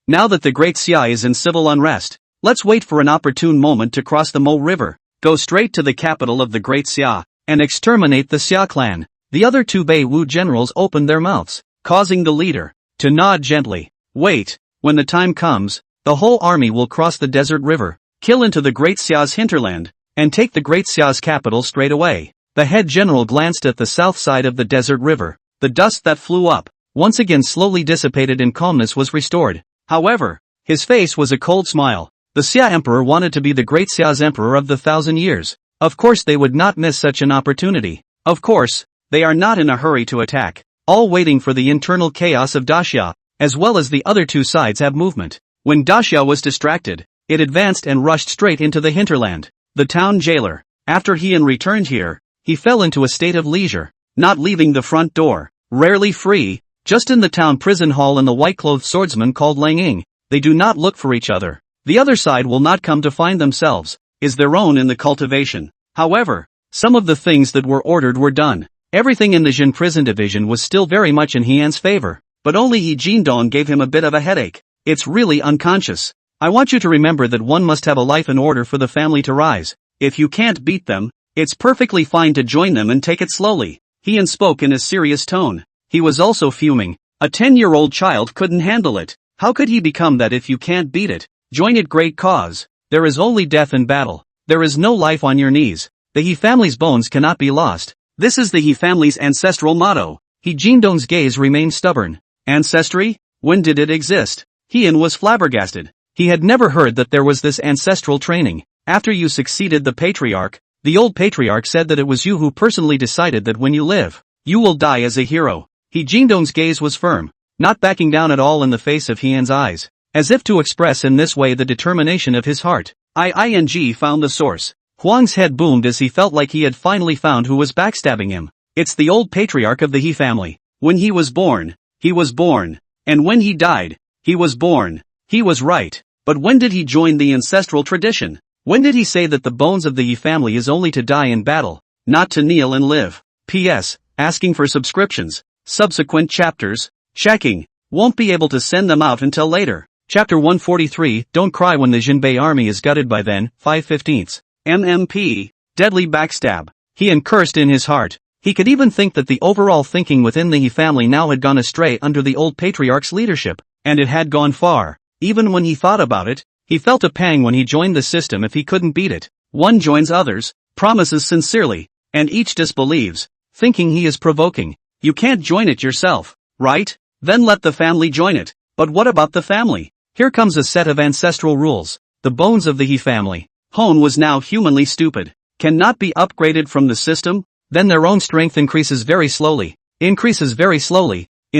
Now that the Great Xia is in civil unrest, let's wait for an opportune moment to cross the Mo River, go straight to the capital of the Great Xia, and exterminate the Xia clan. The other two Bei Wu generals opened their mouths, causing the leader to nod gently. Wait, when the time comes, the whole army will cross the desert river, kill into the Great Xia's hinterland, and take the Great Xia's capital straight away. The head general glanced at the south side of the desert river. The dust that flew up, once again slowly dissipated and calmness was restored. However, his face was a cold smile. The Xia Emperor wanted to be the Great Xia's emperor of the 1,000 years. Of course they would not miss such an opportunity. Of course, they are not in a hurry to attack, all waiting for the internal chaos of Daxia, as well as the other two sides have movement. When Daxia was distracted, it advanced and rushed straight into the hinterland. The town jailer, after Heian returned here, he fell into a state of leisure, not leaving the front door, rarely free, just in the town prison hall and the white-clothed swordsman called Lang Ying. They do not look for each other. The other side will not come to find themselves, is their own in the cultivation. However, some of the things that were ordered were done. Everything in the Jin prison division was still very much in Heian's favor, but only Yi Jindong gave him a bit of a headache. It's really unconscious. I want you to remember that one must have a life in order for the family to rise. If you can't beat them, it's perfectly fine to join them and take it slowly. Heian spoke in a serious tone. He was also fuming. A 10-year-old child couldn't handle it. How could he become that if you can't beat it? Join it, great cause. There is only death in battle. There is no life on your knees. The He family's bones cannot be lost. This is the He family's ancestral motto. He Jindong's gaze remained stubborn. Ancestry? When did it exist? Heian was flabbergasted. He had never heard that there was this ancestral training. After you succeeded the patriarch, the old patriarch said that it was you who personally decided that when you live, you will die as a hero. He Jindong's gaze was firm, not backing down at all in the face of Heian's eyes, as if to express in this way the determination of his heart. Ing found the source. Huang's head boomed as he felt like he had finally found who was backstabbing him. It's the old patriarch of the He family. When he was born, and when he died, he was born. He was right. But when did he join the ancestral tradition? When did he say that the bones of the He family is only to die in battle, not to kneel and live? P.S. Asking for subscriptions. Subsequent chapters. Checking. Won't be able to send them out until later. Chapter 143, Don't cry when the Jinbei army is gutted by then, 5/15. MMP. Deadly backstab. Heian cursed in his heart. He could even think that the overall thinking within the He family now had gone astray under the old patriarch's leadership, and it had gone far. Even when he thought about it, he felt a pang when he joined the system if he couldn't beat it. One joins others, promises sincerely, and each disbelieves, thinking he is provoking. You can't join it yourself, right? Then let the family join it. But what about the family? Here comes a set of ancestral rules. The bones of the He family. Hone was now humanly stupid. Cannot be upgraded from the system? Then their own strength increases very slowly. In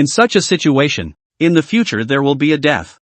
such a situation, in the future there will be a death.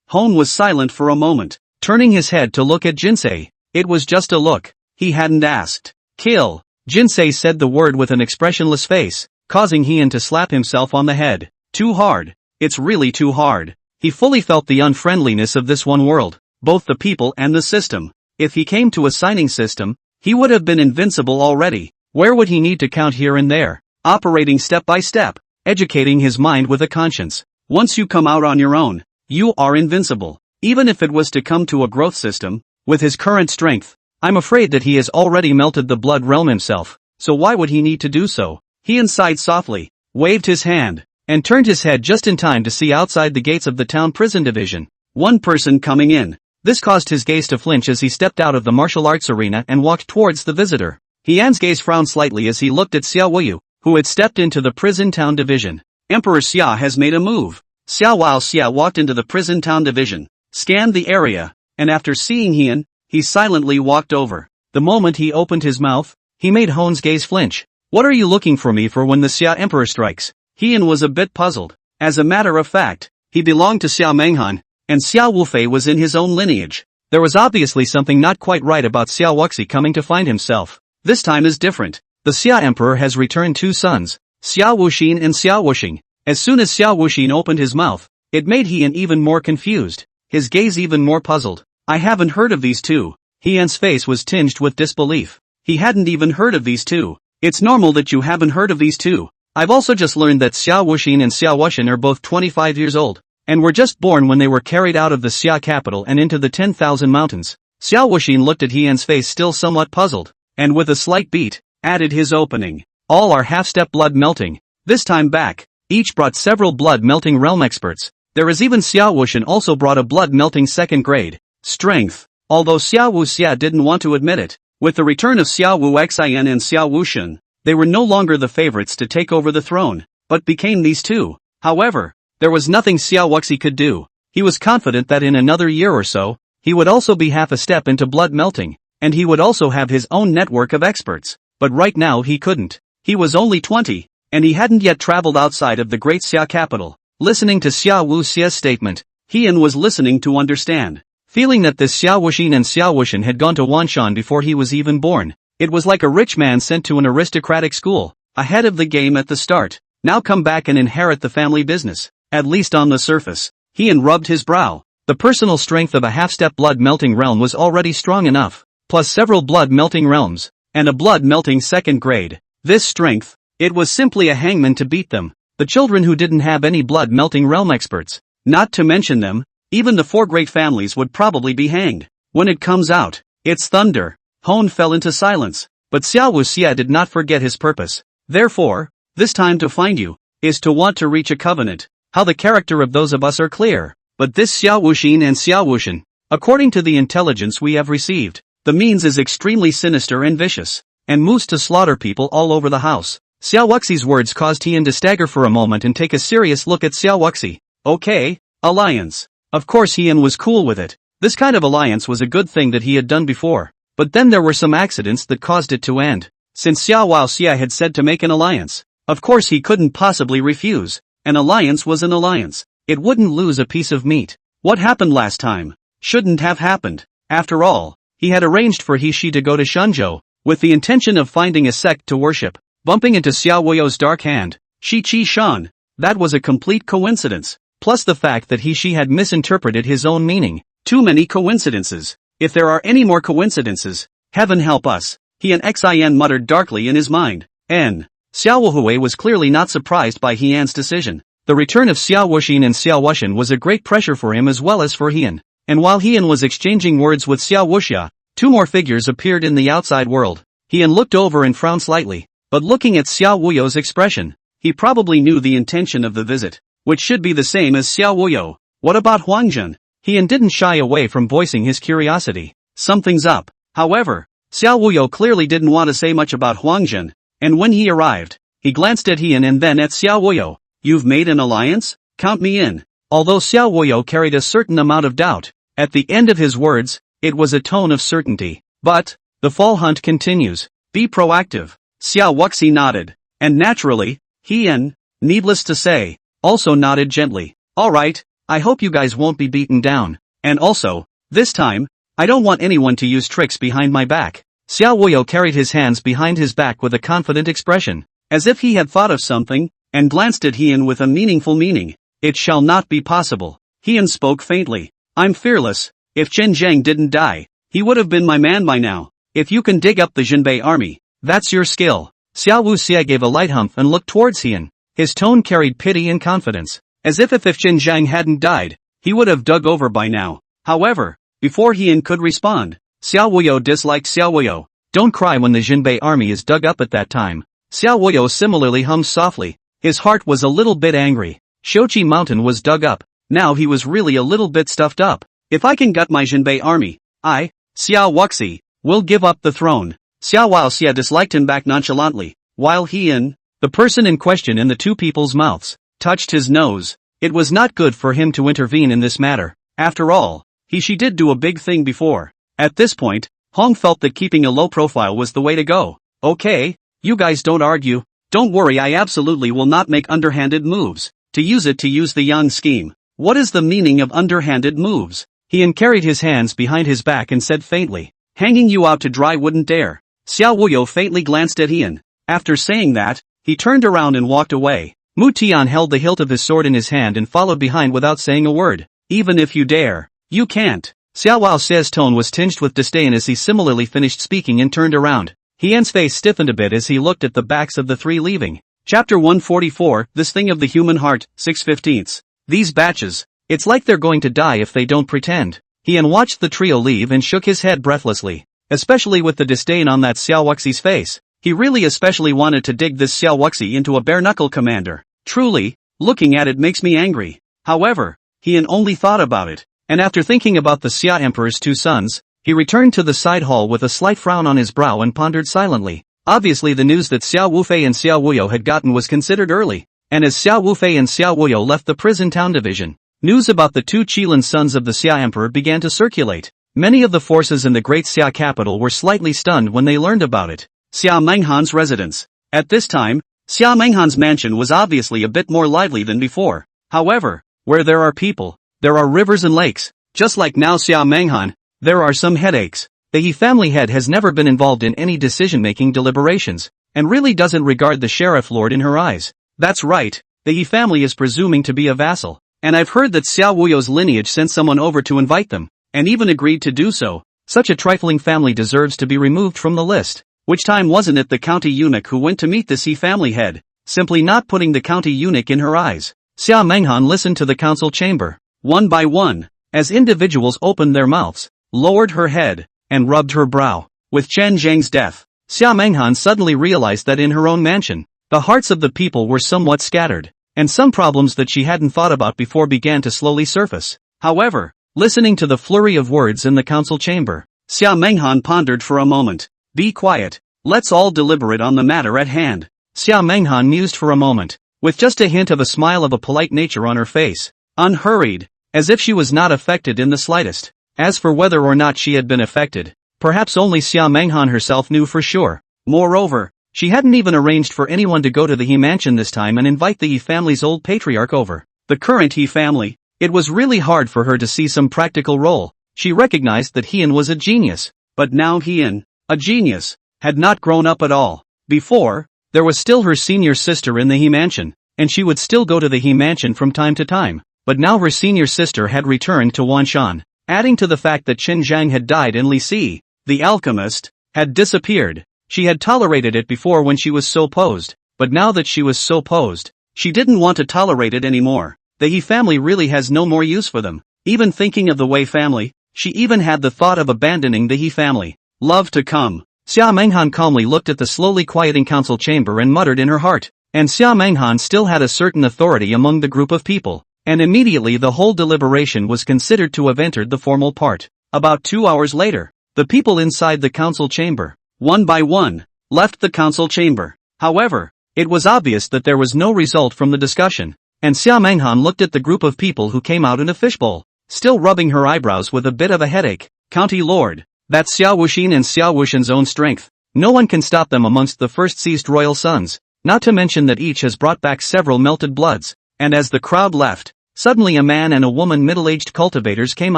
Hone was silent for a moment, turning his head to look at Jinsei. It was just a look. He hadn't asked. Kill. Jinsei said the word with an expressionless face, causing Heian to slap himself on the head. Too hard. It's really too hard. He fully felt the unfriendliness of this one world, both the people and the system. If he came to a signing system, he would have been invincible already. Where would he need to count here and there? Operating step by step, educating his mind with a conscience. Once you come out on your own, you are invincible. Even if it was to come to a growth system, with his current strength, I'm afraid that he has already melted the blood realm himself, so why would he need to do so? He sighed softly, waved his hand, and turned his head just in time to see outside the gates of the town prison division one person coming in. This caused his gaze to flinch as he stepped out of the martial arts arena and walked towards the visitor. Heian's gaze frowned slightly as he looked at Xia Wuyu, who had stepped into the prison town division. Emperor Xia has made a move. Xia walked into the prison town division, scanned the area, and after seeing Heian, he silently walked over. The moment he opened his mouth, he made Hone's gaze flinch. What are you looking for me for when the Xia Emperor strikes? Heian was a bit puzzled. As a matter of fact, he belonged to Xia Menghan, and Xia Wufei was in his own lineage. There was obviously something not quite right about Xia Wuxi coming to find himself. This time is different. The Xia Emperor has returned two sons, Xia Wuxin and Xia Wuxing. As soon as Xia Wuxin opened his mouth, it made Heian even more confused. his gaze even more puzzled. I haven't heard of these two. Heian's face was tinged with disbelief. He hadn't even heard of these two. It's normal that you haven't heard of these two. I've also just learned that Xiao Wuxin and Xiao Wuxian are both 25 years old, and were just born when they were carried out of the Xia capital and into the 10,000 mountains. Xiao Wuxin looked at Heian's face still somewhat puzzled, and with a slight beat, added his opening. All are half-step blood melting. This time back, each brought several blood melting realm experts. There is even Xiao Wuxian also brought a blood melting second grade strength, although Xiao Wuxia didn't want to admit it. With the return of Xiao Wu Xian and Xiao Wuxian, they were no longer the favorites to take over the throne, but became these two. However, there was nothing Xiao Wuxi could do. He was confident that in another year or so, he would also be half a step into blood melting, and he would also have his own network of experts. But right now he couldn't. He was only 20, and he hadn't yet traveled outside of the great Xia capital. Listening to Xiao Wuxia's statement, Heian was listening to understand. Feeling that this Xiao Wuxin and Xiao Wuxian had gone to Wanshan before he was even born, it was like a rich man sent to an aristocratic school, ahead of the game at the start. Now come back and inherit the family business, at least on the surface. Heian rubbed his brow. The personal strength of a half-step blood-melting realm was already strong enough, plus several blood-melting realms, and a blood-melting second grade. This strength, it was simply a hangman to beat them, the children who didn't have any blood-melting realm experts. Not to mention them, even the four great families would probably be hanged. When it comes out, it's thunder. Hone fell into silence, but Xiao Wuxia did not forget his purpose. Therefore, this time to find you, is to want to reach a covenant. How the character of those of us are clear. But this Xiao Wuxin and Xiao Wuxian, according to the intelligence we have received, the means is extremely sinister and vicious, and moves to slaughter people all over the house. Xiao Wuxi's words caused Heian to stagger for a moment and take a serious look at Xiao Wuxi. Okay, alliance. Of course Heian was cool with it. This kind of alliance was a good thing that he had done before. But then there were some accidents that caused it to end. Since Xiao Wuxia had said to make an alliance, of course he couldn't possibly refuse. An alliance was an alliance. It wouldn't lose a piece of meat. What happened last time shouldn't have happened. After all, he had arranged for He-Shi to go to Shenzhou, with the intention of finding a sect to worship. Bumping into Xiao Wuyo's dark hand, Shi-Chi Shan, that was a complete coincidence. Plus the fact that He-Shi had misinterpreted his own meaning. Too many coincidences. If there are any more coincidences, heaven help us. Heian Xin muttered darkly in his mind. Xiao Wuhui was clearly not surprised by Heian's decision. The return of Xiao Wuxin and Xiao Wuxian was a great pressure for him as well as for Heian. And while Heian was exchanging words with Xiao Wuxia, two more figures appeared in the outside world. Heian looked over and frowned slightly, but looking at Xiao Wuyo's expression, he probably knew the intention of the visit, which should be the same as Xiao Wuyo. What about Huangjun? Heian didn't shy away from voicing his curiosity. Something's up. However, Xiao Wuyo clearly didn't want to say much about Huangjun, and when he arrived, he glanced at Heian and then at Xiao Wuyo. You've made an alliance? Count me in. Although Xiao Wuyo carried a certain amount of doubt, at the end of his words, it was a tone of certainty. But, the fall hunt continues. Be proactive. Xiao Wuxi nodded. And naturally, Heian, needless to say, also nodded gently. Alright, I hope you guys won't be beaten down. And also, this time, I don't want anyone to use tricks behind my back. Xiao Wuyo carried his hands behind his back with a confident expression, as if he had thought of something, and glanced at Heian with a meaningful meaning. It shall not be possible. Heian spoke faintly. I'm fearless. If Chen Zhang didn't die, he would have been my man by now. If you can dig up the Jinbei army, that's your skill. Xiao Wuxia gave a light humph and looked towards Heian. His tone carried pity and confidence, as if Chen Zhang hadn't died, he would have dug over by now. However, before Heian could respond, Xiao Wuyo disliked Xiao Wuyo. Don't cry when the Jinbei army is dug up at that time. Xiao Wuyo similarly hummed softly. His heart was a little bit angry. Shochi Mountain was dug up. Now he was really a little bit stuffed up. If I can gut my Jinbei army, I, Xiao Wuxi, will give up the throne. Xiao Wuxia disliked him back nonchalantly, while Heian, the person in question in the two people's mouths, touched his nose. It was not good for him to intervene in this matter. After all, she did do a big thing before. At this point, Hong felt that keeping a low profile was the way to go. Okay, you guys don't argue. Don't worry, I absolutely will not make underhanded moves. To use the Yang scheme. What is the meaning of underhanded moves? Heian carried his hands behind his back and said faintly, hanging you out to dry wouldn't dare. Xiao Wuyo faintly glanced at Heian. After saying that, he turned around and walked away. Mu Tian held the hilt of his sword in his hand and followed behind without saying a word. Even if you dare. You can't. Xiao Wu's tone was tinged with disdain as he similarly finished speaking and turned around. Hien's face stiffened a bit as he looked at the backs of the three leaving. Chapter 144, This Thing of the Human Heart, 6/15. These batches. It's like they're going to die if they don't pretend. Hien watched the trio leave and shook his head breathlessly. Especially with the disdain on that Xiao Wuxi's face. He really especially wanted to dig this Xiao Wuxi into a bare-knuckle commander. Truly, looking at it makes me angry. However, Hien only thought about it. And after thinking about the Xia Emperor's two sons, he returned to the side hall with a slight frown on his brow and pondered silently. Obviously the news that Xiao Wufei and Xiao Wuyo had gotten was considered early, and as Xiao Wufei and Xiao Wuyo left the prison town division, news about the two Qilin sons of the Xia Emperor began to circulate. Many of the forces in the great Xia capital were slightly stunned when they learned about it. Xia Menghan's residence. At this time, Xia Menghan's mansion was obviously a bit more lively than before. However, where there are people, there are rivers and lakes. Just like now Xia Menghan, there are some headaches. The He family head has never been involved in any decision-making deliberations, and really doesn't regard the sheriff lord in her eyes. That's right, the He family is presuming to be a vassal, and I've heard that Xiao Wuyo's lineage sent someone over to invite them, and even agreed to do so. Such a trifling family deserves to be removed from the list. Which time wasn't it the county eunuch who went to meet this He family head, simply not putting the county eunuch in her eyes? Xia Menghan listened to the council chamber, one by one, as individuals opened their mouths, lowered her head, and rubbed her brow. With Chen Zhang's death, Xia Menghan suddenly realized that in her own mansion, the hearts of the people were somewhat scattered, and some problems that she hadn't thought about before began to slowly surface. However, listening to the flurry of words in the council chamber, Xia Menghan pondered for a moment. Be quiet, let's all deliberate on the matter at hand. Xia Menghan mused for a moment, with just a hint of a smile of a polite nature on her face, unhurried, as if she was not affected in the slightest. As for whether or not she had been affected, perhaps only Xia Menghan herself knew for sure. Moreover, she hadn't even arranged for anyone to go to the He mansion this time and invite the He family's old patriarch over. The current He family, it was really hard for her to see some practical role. She recognized that Hien was a genius, but now Hien, a genius, had not grown up at all. Before, there was still her senior sister in the He mansion, and she would still go to the He mansion from time to time, but now her senior sister had returned to Wanshan. Adding to the fact that Chen Zhang had died and Li Si, the alchemist, had disappeared. She had tolerated it before when she was so posed, but now that she was so posed, she didn't want to tolerate it anymore. The He family really has no more use for them. Even thinking of the Wei family, she even had the thought of abandoning the He family. Love to come. Xia Menghan calmly looked at the slowly quieting council chamber and muttered in her heart. And Xia Menghan still had a certain authority among the group of people. And immediately the whole deliberation was considered to have entered the formal part. About 2 hours later, the people inside the council chamber, one by one, left the council chamber. However, it was obvious that there was no result from the discussion, and Xia Menghan looked at the group of people who came out in a fishbowl, still rubbing her eyebrows with a bit of a headache. County Lord, that's Xiao Wuxin and Xiao Wuxian's own strength. No one can stop them amongst the first seized royal sons, not to mention that each has brought back several melted bloods. And as the crowd left, suddenly a man and a woman middle-aged cultivators came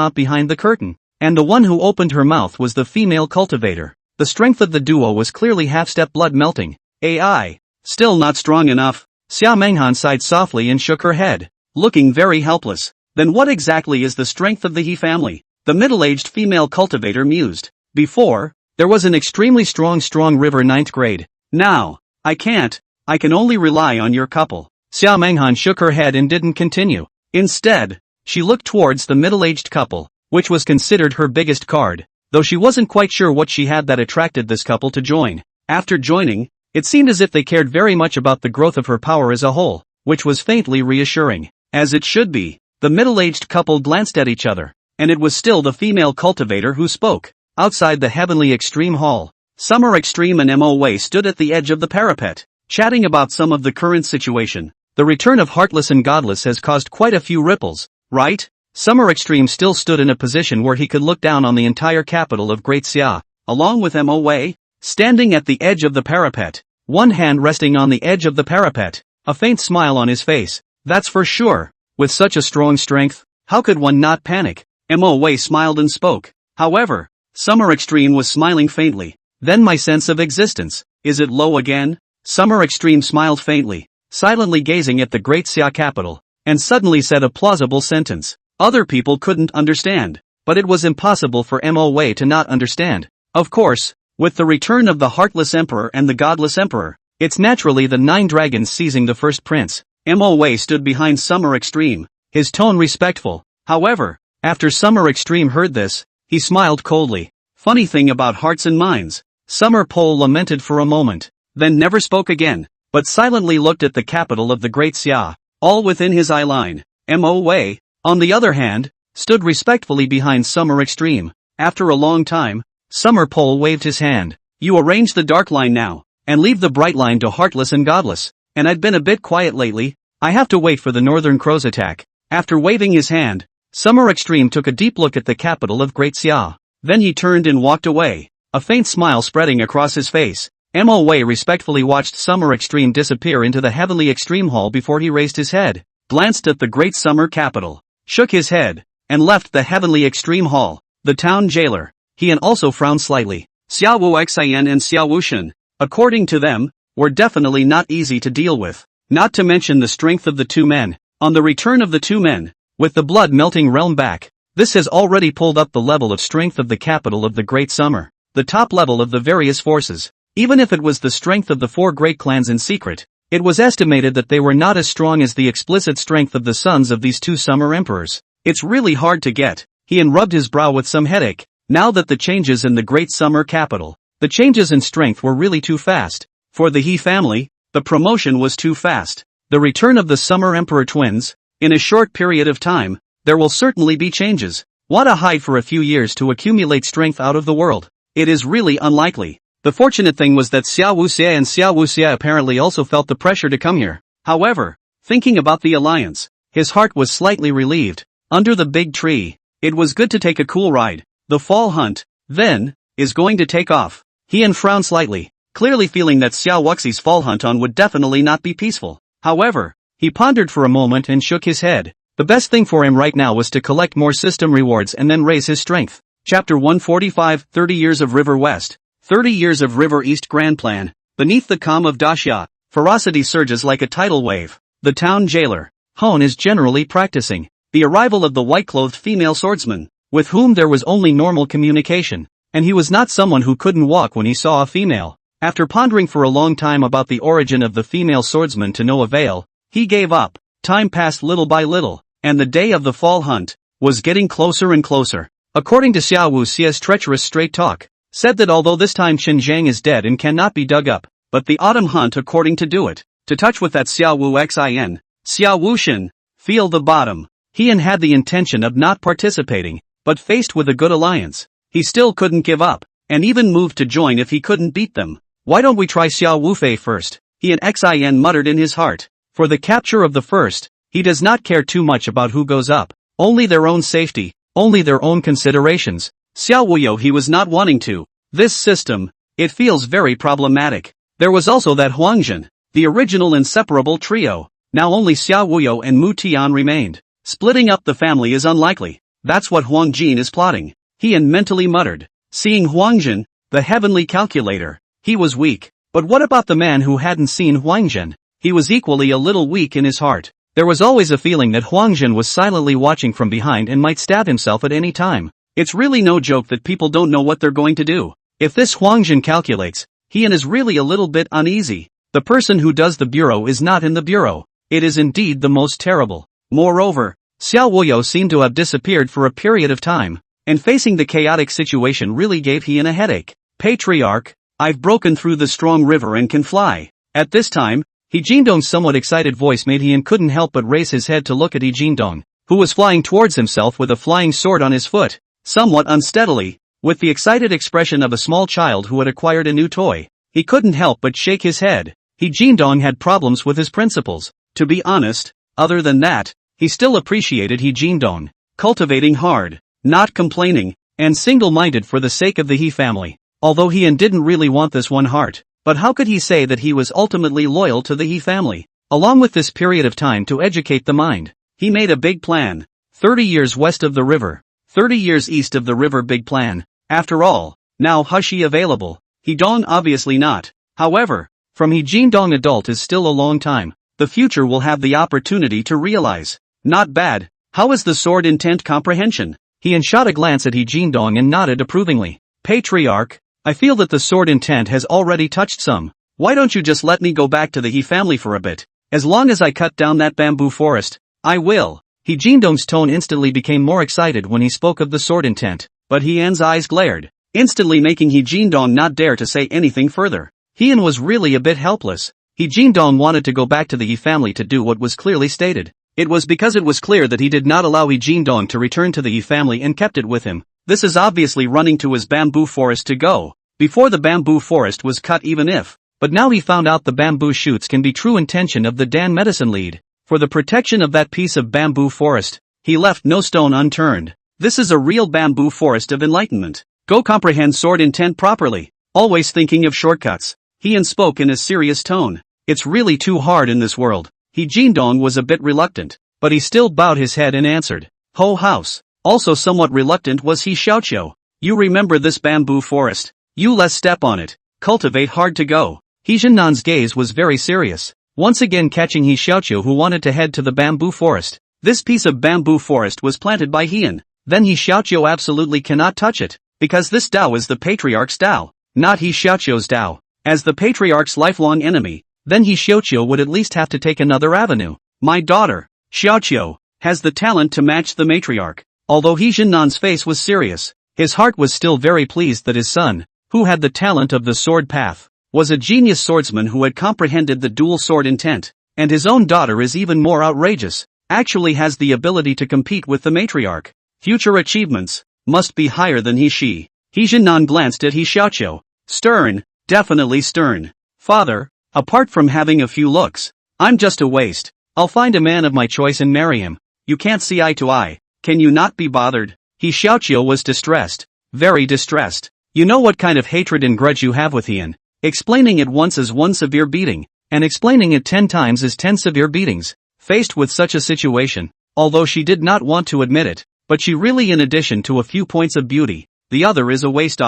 out behind the curtain, and the one who opened her mouth was the female cultivator. The strength of the duo was clearly half-step blood melting. AI. Still not strong enough. Xia Menghan sighed softly and shook her head, looking very helpless. Then what exactly is the strength of the He family? The middle-aged female cultivator mused. Before, there was an extremely strong river 9th grade. Now, I can't. I can only rely on your couple. Xia Menghan shook her head and didn't continue. Instead, she looked towards the middle-aged couple, which was considered her biggest card, though she wasn't quite sure what she had that attracted this couple to join. After joining, it seemed as if they cared very much about the growth of her power as a whole, which was faintly reassuring. As it should be, the middle-aged couple glanced at each other, and it was still the female cultivator who spoke. Outside the Heavenly Extreme Hall, Summer Extreme and Mo Wei stood at the edge of the parapet, chatting about some of the current situation. The return of Heartless and Godless has caused quite a few ripples, right? Summer Extreme still stood in a position where he could look down on the entire capital of Great Xia, along with Mo Wei, standing at the edge of the parapet, one hand resting on the edge of the parapet, a faint smile on his face. That's for sure. With such a strong strength, how could one not panic? Mo Wei smiled and spoke. However, Summer Extreme was smiling faintly. Then my sense of existence, is it low again? Summer Extreme smiled faintly, silently gazing at the Great Xia capital, and suddenly said a plausible sentence. Other people couldn't understand. But it was impossible for Mo Wei to not understand. Of course, with the return of the Heartless Emperor and the Godless Emperor, it's naturally the 9 dragons seizing the first prince. Mo Wei stood behind Summer Extreme, his tone respectful. However, after Summer Extreme heard this, he smiled coldly. Funny thing about hearts and minds. Summer Pole lamented for a moment, then never spoke again, but silently looked at the capital of the Great Xia, all within his eye line. Mo Wei, on the other hand, stood respectfully behind Summer Extreme. After a long time, Summer Pole waved his hand. You arrange the dark line now, and leave the bright line to Heartless and Godless. And I've been a bit quiet lately, I have to wait for the Northern Crow's attack. After waving his hand, Summer Extreme took a deep look at the capital of Great Xia. Then he turned and walked away, a faint smile spreading across his face. Mo Wei respectfully watched Summer Extreme disappear into the Heavenly Extreme Hall before he raised his head, glanced at the great summer capital, shook his head, and left the Heavenly Extreme Hall. The town jailer, he also frowned slightly. Xiao Wu Xian and Xiao Wu Shen, according to them, were definitely not easy to deal with, not to mention the strength of the two men. On the return of the two men, with the blood-melting realm back, this has already pulled up the level of strength of the capital of the Great Summer, the top level of the various forces. Even if it was the strength of the 4 great clans in secret, it was estimated that they were not as strong as the explicit strength of the sons of these 2 summer emperors. It's really hard to get. He rubbed his brow with some headache. Now that the changes in the Great Summer capital, the changes in strength were really too fast. For the He family, the promotion was too fast. The return of the Summer Emperor twins, in a short period of time, there will certainly be changes. Want to hide for a few years to accumulate strength out of the world? It is really unlikely. The fortunate thing was that Xiao Wuxia and Xiao Wuxia apparently also felt the pressure to come here. However, thinking about the alliance, his heart was slightly relieved. Under the big tree, it was good to take a cool ride. The fall hunt, then, is going to take off. He frowned slightly, clearly feeling that Xiao Wuxi's fall hunt on would definitely not be peaceful. However, he pondered for a moment and shook his head. The best thing for him right now was to collect more system rewards and then raise his strength. Chapter 145, 30 Years of River West. 30 Years of River East Grand Plan. Beneath the calm of Daxia, ferocity surges like a tidal wave. The town jailer, Hon, is generally practicing the arrival of the white-clothed female swordsman, with whom there was only normal communication, and he was not someone who couldn't walk when he saw a female. After pondering for a long time about the origin of the female swordsman to no avail, he gave up. Time passed little by little, and the day of the fall hunt was getting closer and closer. According to Xiao Wuxia's treacherous straight talk, said that although this time Xinjiang is dead and cannot be dug up, but the autumn hunt according to do it, to touch with that Xiao Wu Xin, Xiao Wu Shen, feel the bottom. He had the intention of not participating, but faced with a good alliance, he still couldn't give up, and even moved to join if he couldn't beat them. Why don't we try Xiao Wufei first? He and Xin muttered in his heart. For the capture of the first, he does not care too much about who goes up, only their own safety, only their own considerations. Xiao Wuyo he was not wanting to. This system, it feels very problematic. There was also that Huangjin, the original inseparable trio. Now only Xiao Wuyo and Mu Tian remained. Splitting up the family is unlikely. That's what Huangjin is plotting. He mentally muttered. Seeing Huangjin, the heavenly calculator, he was weak. But what about the man who hadn't seen Huangjin? He was equally a little weak in his heart. There was always a feeling that Huangjin was silently watching from behind and might stab himself at any time. It's really no joke that people don't know what they're going to do. If this Huangjin calculates, he is really a little bit uneasy. The person who does the bureau is not in the bureau. It is indeed the most terrible. Moreover, Xiao Wuyo seemed to have disappeared for a period of time, and facing the chaotic situation really gave he a headache. Patriarch, I've broken through the strong river and can fly. At this time, He Jindong's somewhat excited voice made he couldn't help but raise his head to look at He Jindong, who was flying towards himself with a flying sword on his foot, somewhat unsteadily, with the excited expression of a small child who had acquired a new toy. He couldn't help but shake his head. He Jindong had problems with his principles. To be honest, other than that, he still appreciated He Jindong, cultivating hard, not complaining, and single-minded for the sake of the He family, although he didn't really want this one heart. But how could he say that he was ultimately loyal to the He family? Along with this period of time to educate the mind, he made a big plan. 30 years west of the river, 30 years east of the river, big plan. After all, now Hushi available. He Dong obviously not. However, from He Jindong adult is still a long time. The future will have the opportunity to realize. Not bad, How is the sword intent comprehension? He shot a glance at He Jindong and nodded approvingly. Patriarch, I feel that the sword intent has already touched some. Why don't you just let me go back to the He family for a bit? As long as I cut down that bamboo forest, I will. He Jindong's tone instantly became more excited when he spoke of the sword intent, but Hien eyes glared, instantly making He Jindong not dare to say anything further. Hien was really a bit helpless. He Jindong wanted to go back to the He family to do what was clearly stated. It was because it was clear that he did not allow He Jindong to return to the He family and kept it with him. This is obviously running to his bamboo forest to go. Before the bamboo forest was cut even if. But now he found out the bamboo shoots can be true intention of the Dan medicine lead. For the protection of that piece of bamboo forest, he left no stone unturned. This is a real bamboo forest of enlightenment. Go comprehend sword intent properly. Always thinking of shortcuts. Hien spoke in a serious tone. It's really too hard in this world. He Jindong was a bit reluctant, but he still bowed his head and answered. Ho house. Also somewhat reluctant was He Xiaoqiu. You remember this bamboo forest. You less step on it. Cultivate hard to go. He Jinnan's gaze was very serious, once again catching He Xiaoqiu who wanted to head to the bamboo forest. This piece of bamboo forest was planted by Hien. Then He Xiaoqiu absolutely cannot touch it, because this Tao is the Patriarch's Tao, not He Xiaoqiu's Tao. As the Patriarch's lifelong enemy, then He Xiaoqiu would at least have to take another avenue. My daughter, Xiaoqiu, has the talent to match the matriarch. Although He Jinnan's face was serious, his heart was still very pleased that his son, who had the talent of the sword path, was a genius swordsman who had comprehended the dual sword intent, and his own daughter is even more outrageous, actually has the ability to compete with the matriarch. Future achievements must be higher than He Jinnan glanced at He Xiaoqiu. Stern, definitely stern. Father, apart from having a few looks, I'm just a waste. I'll find a man of my choice and marry him. You can't see eye to eye. Can you not be bothered? He Xiaoqiu was distressed. Very distressed. You know what kind of hatred and grudge you have with Hien. Explaining it once as one severe beating, and explaining it 10 times as 10 severe beatings. Faced with such a situation, although she did not want to admit it, but she really, in addition to a few points of beauty, the other is a waste.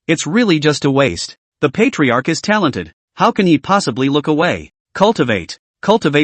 It's really just a waste. The patriarch is talented. How can he possibly look away? Cultivate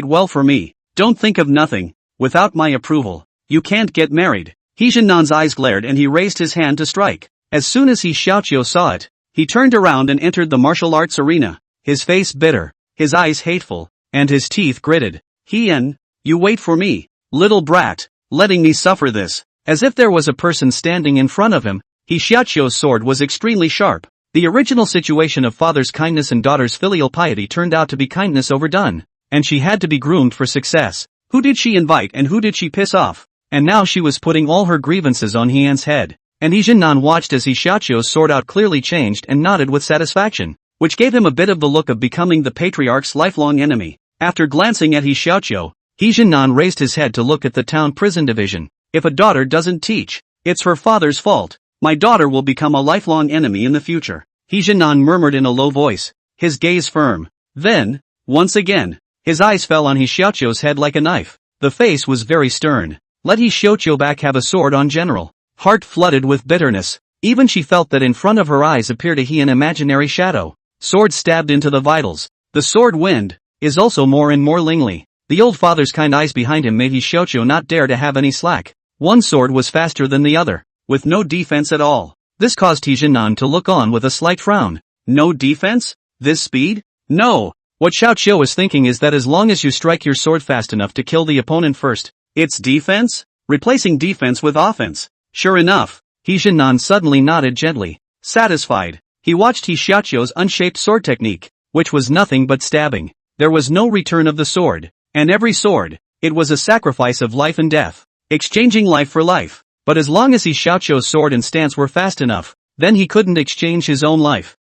well for me. Don't think of nothing. Without my approval, you can't get married. He Jinnan's eyes glared and he raised his hand to strike. As soon as He Xiaoqiu saw it, he turned around and entered the martial arts arena, his face bitter, his eyes hateful, and his teeth gritted. Hien, you wait for me, little brat, letting me suffer this. As if there was a person standing in front of him, He Xiaoqiu's sword was extremely sharp. The original situation of father's kindness and daughter's filial piety turned out to be kindness overdone, and she had to be groomed for success. Who did she invite and who did she piss off? And now she was putting all her grievances on Hien's head. And He Jinnan watched as He Xiaoqiu's sword out clearly changed and nodded with satisfaction, which gave him a bit of the look of becoming the patriarch's lifelong enemy. After glancing at He Xiaoqiu, He Jinnan raised his head to look at the town prison division. If a daughter doesn't teach, it's her father's fault. My daughter will become a lifelong enemy in the future. He Jinnan murmured in a low voice, his gaze firm. Then, once again, his eyes fell on He Xiaoqiu's head like a knife. The face was very stern. Let He Xiaoqiu back have a sword on general. Heart flooded with bitterness. Even she felt that in front of her eyes appeared an imaginary shadow. Sword stabbed into the vitals. The sword wind is also more and more lingly. The old father's kind eyes behind him made He Xiaoqiu not dare to have any slack. One sword was faster than the other, with no defense at all. This caused He Jinnan to look on with a slight frown. No defense? This speed? No. What Xiaoqiu was thinking is that as long as you strike your sword fast enough to kill the opponent first, it's defense? Replacing defense with offense. Sure enough, He Jinnan suddenly nodded gently. Satisfied, he watched He Xiaoqiu's unshaped sword technique, which was nothing but stabbing. There was no return of the sword, and every sword, it was a sacrifice of life and death, exchanging life for life. But as long as He Xiaoqiu's sword and stance were fast enough, then he couldn't exchange his own life.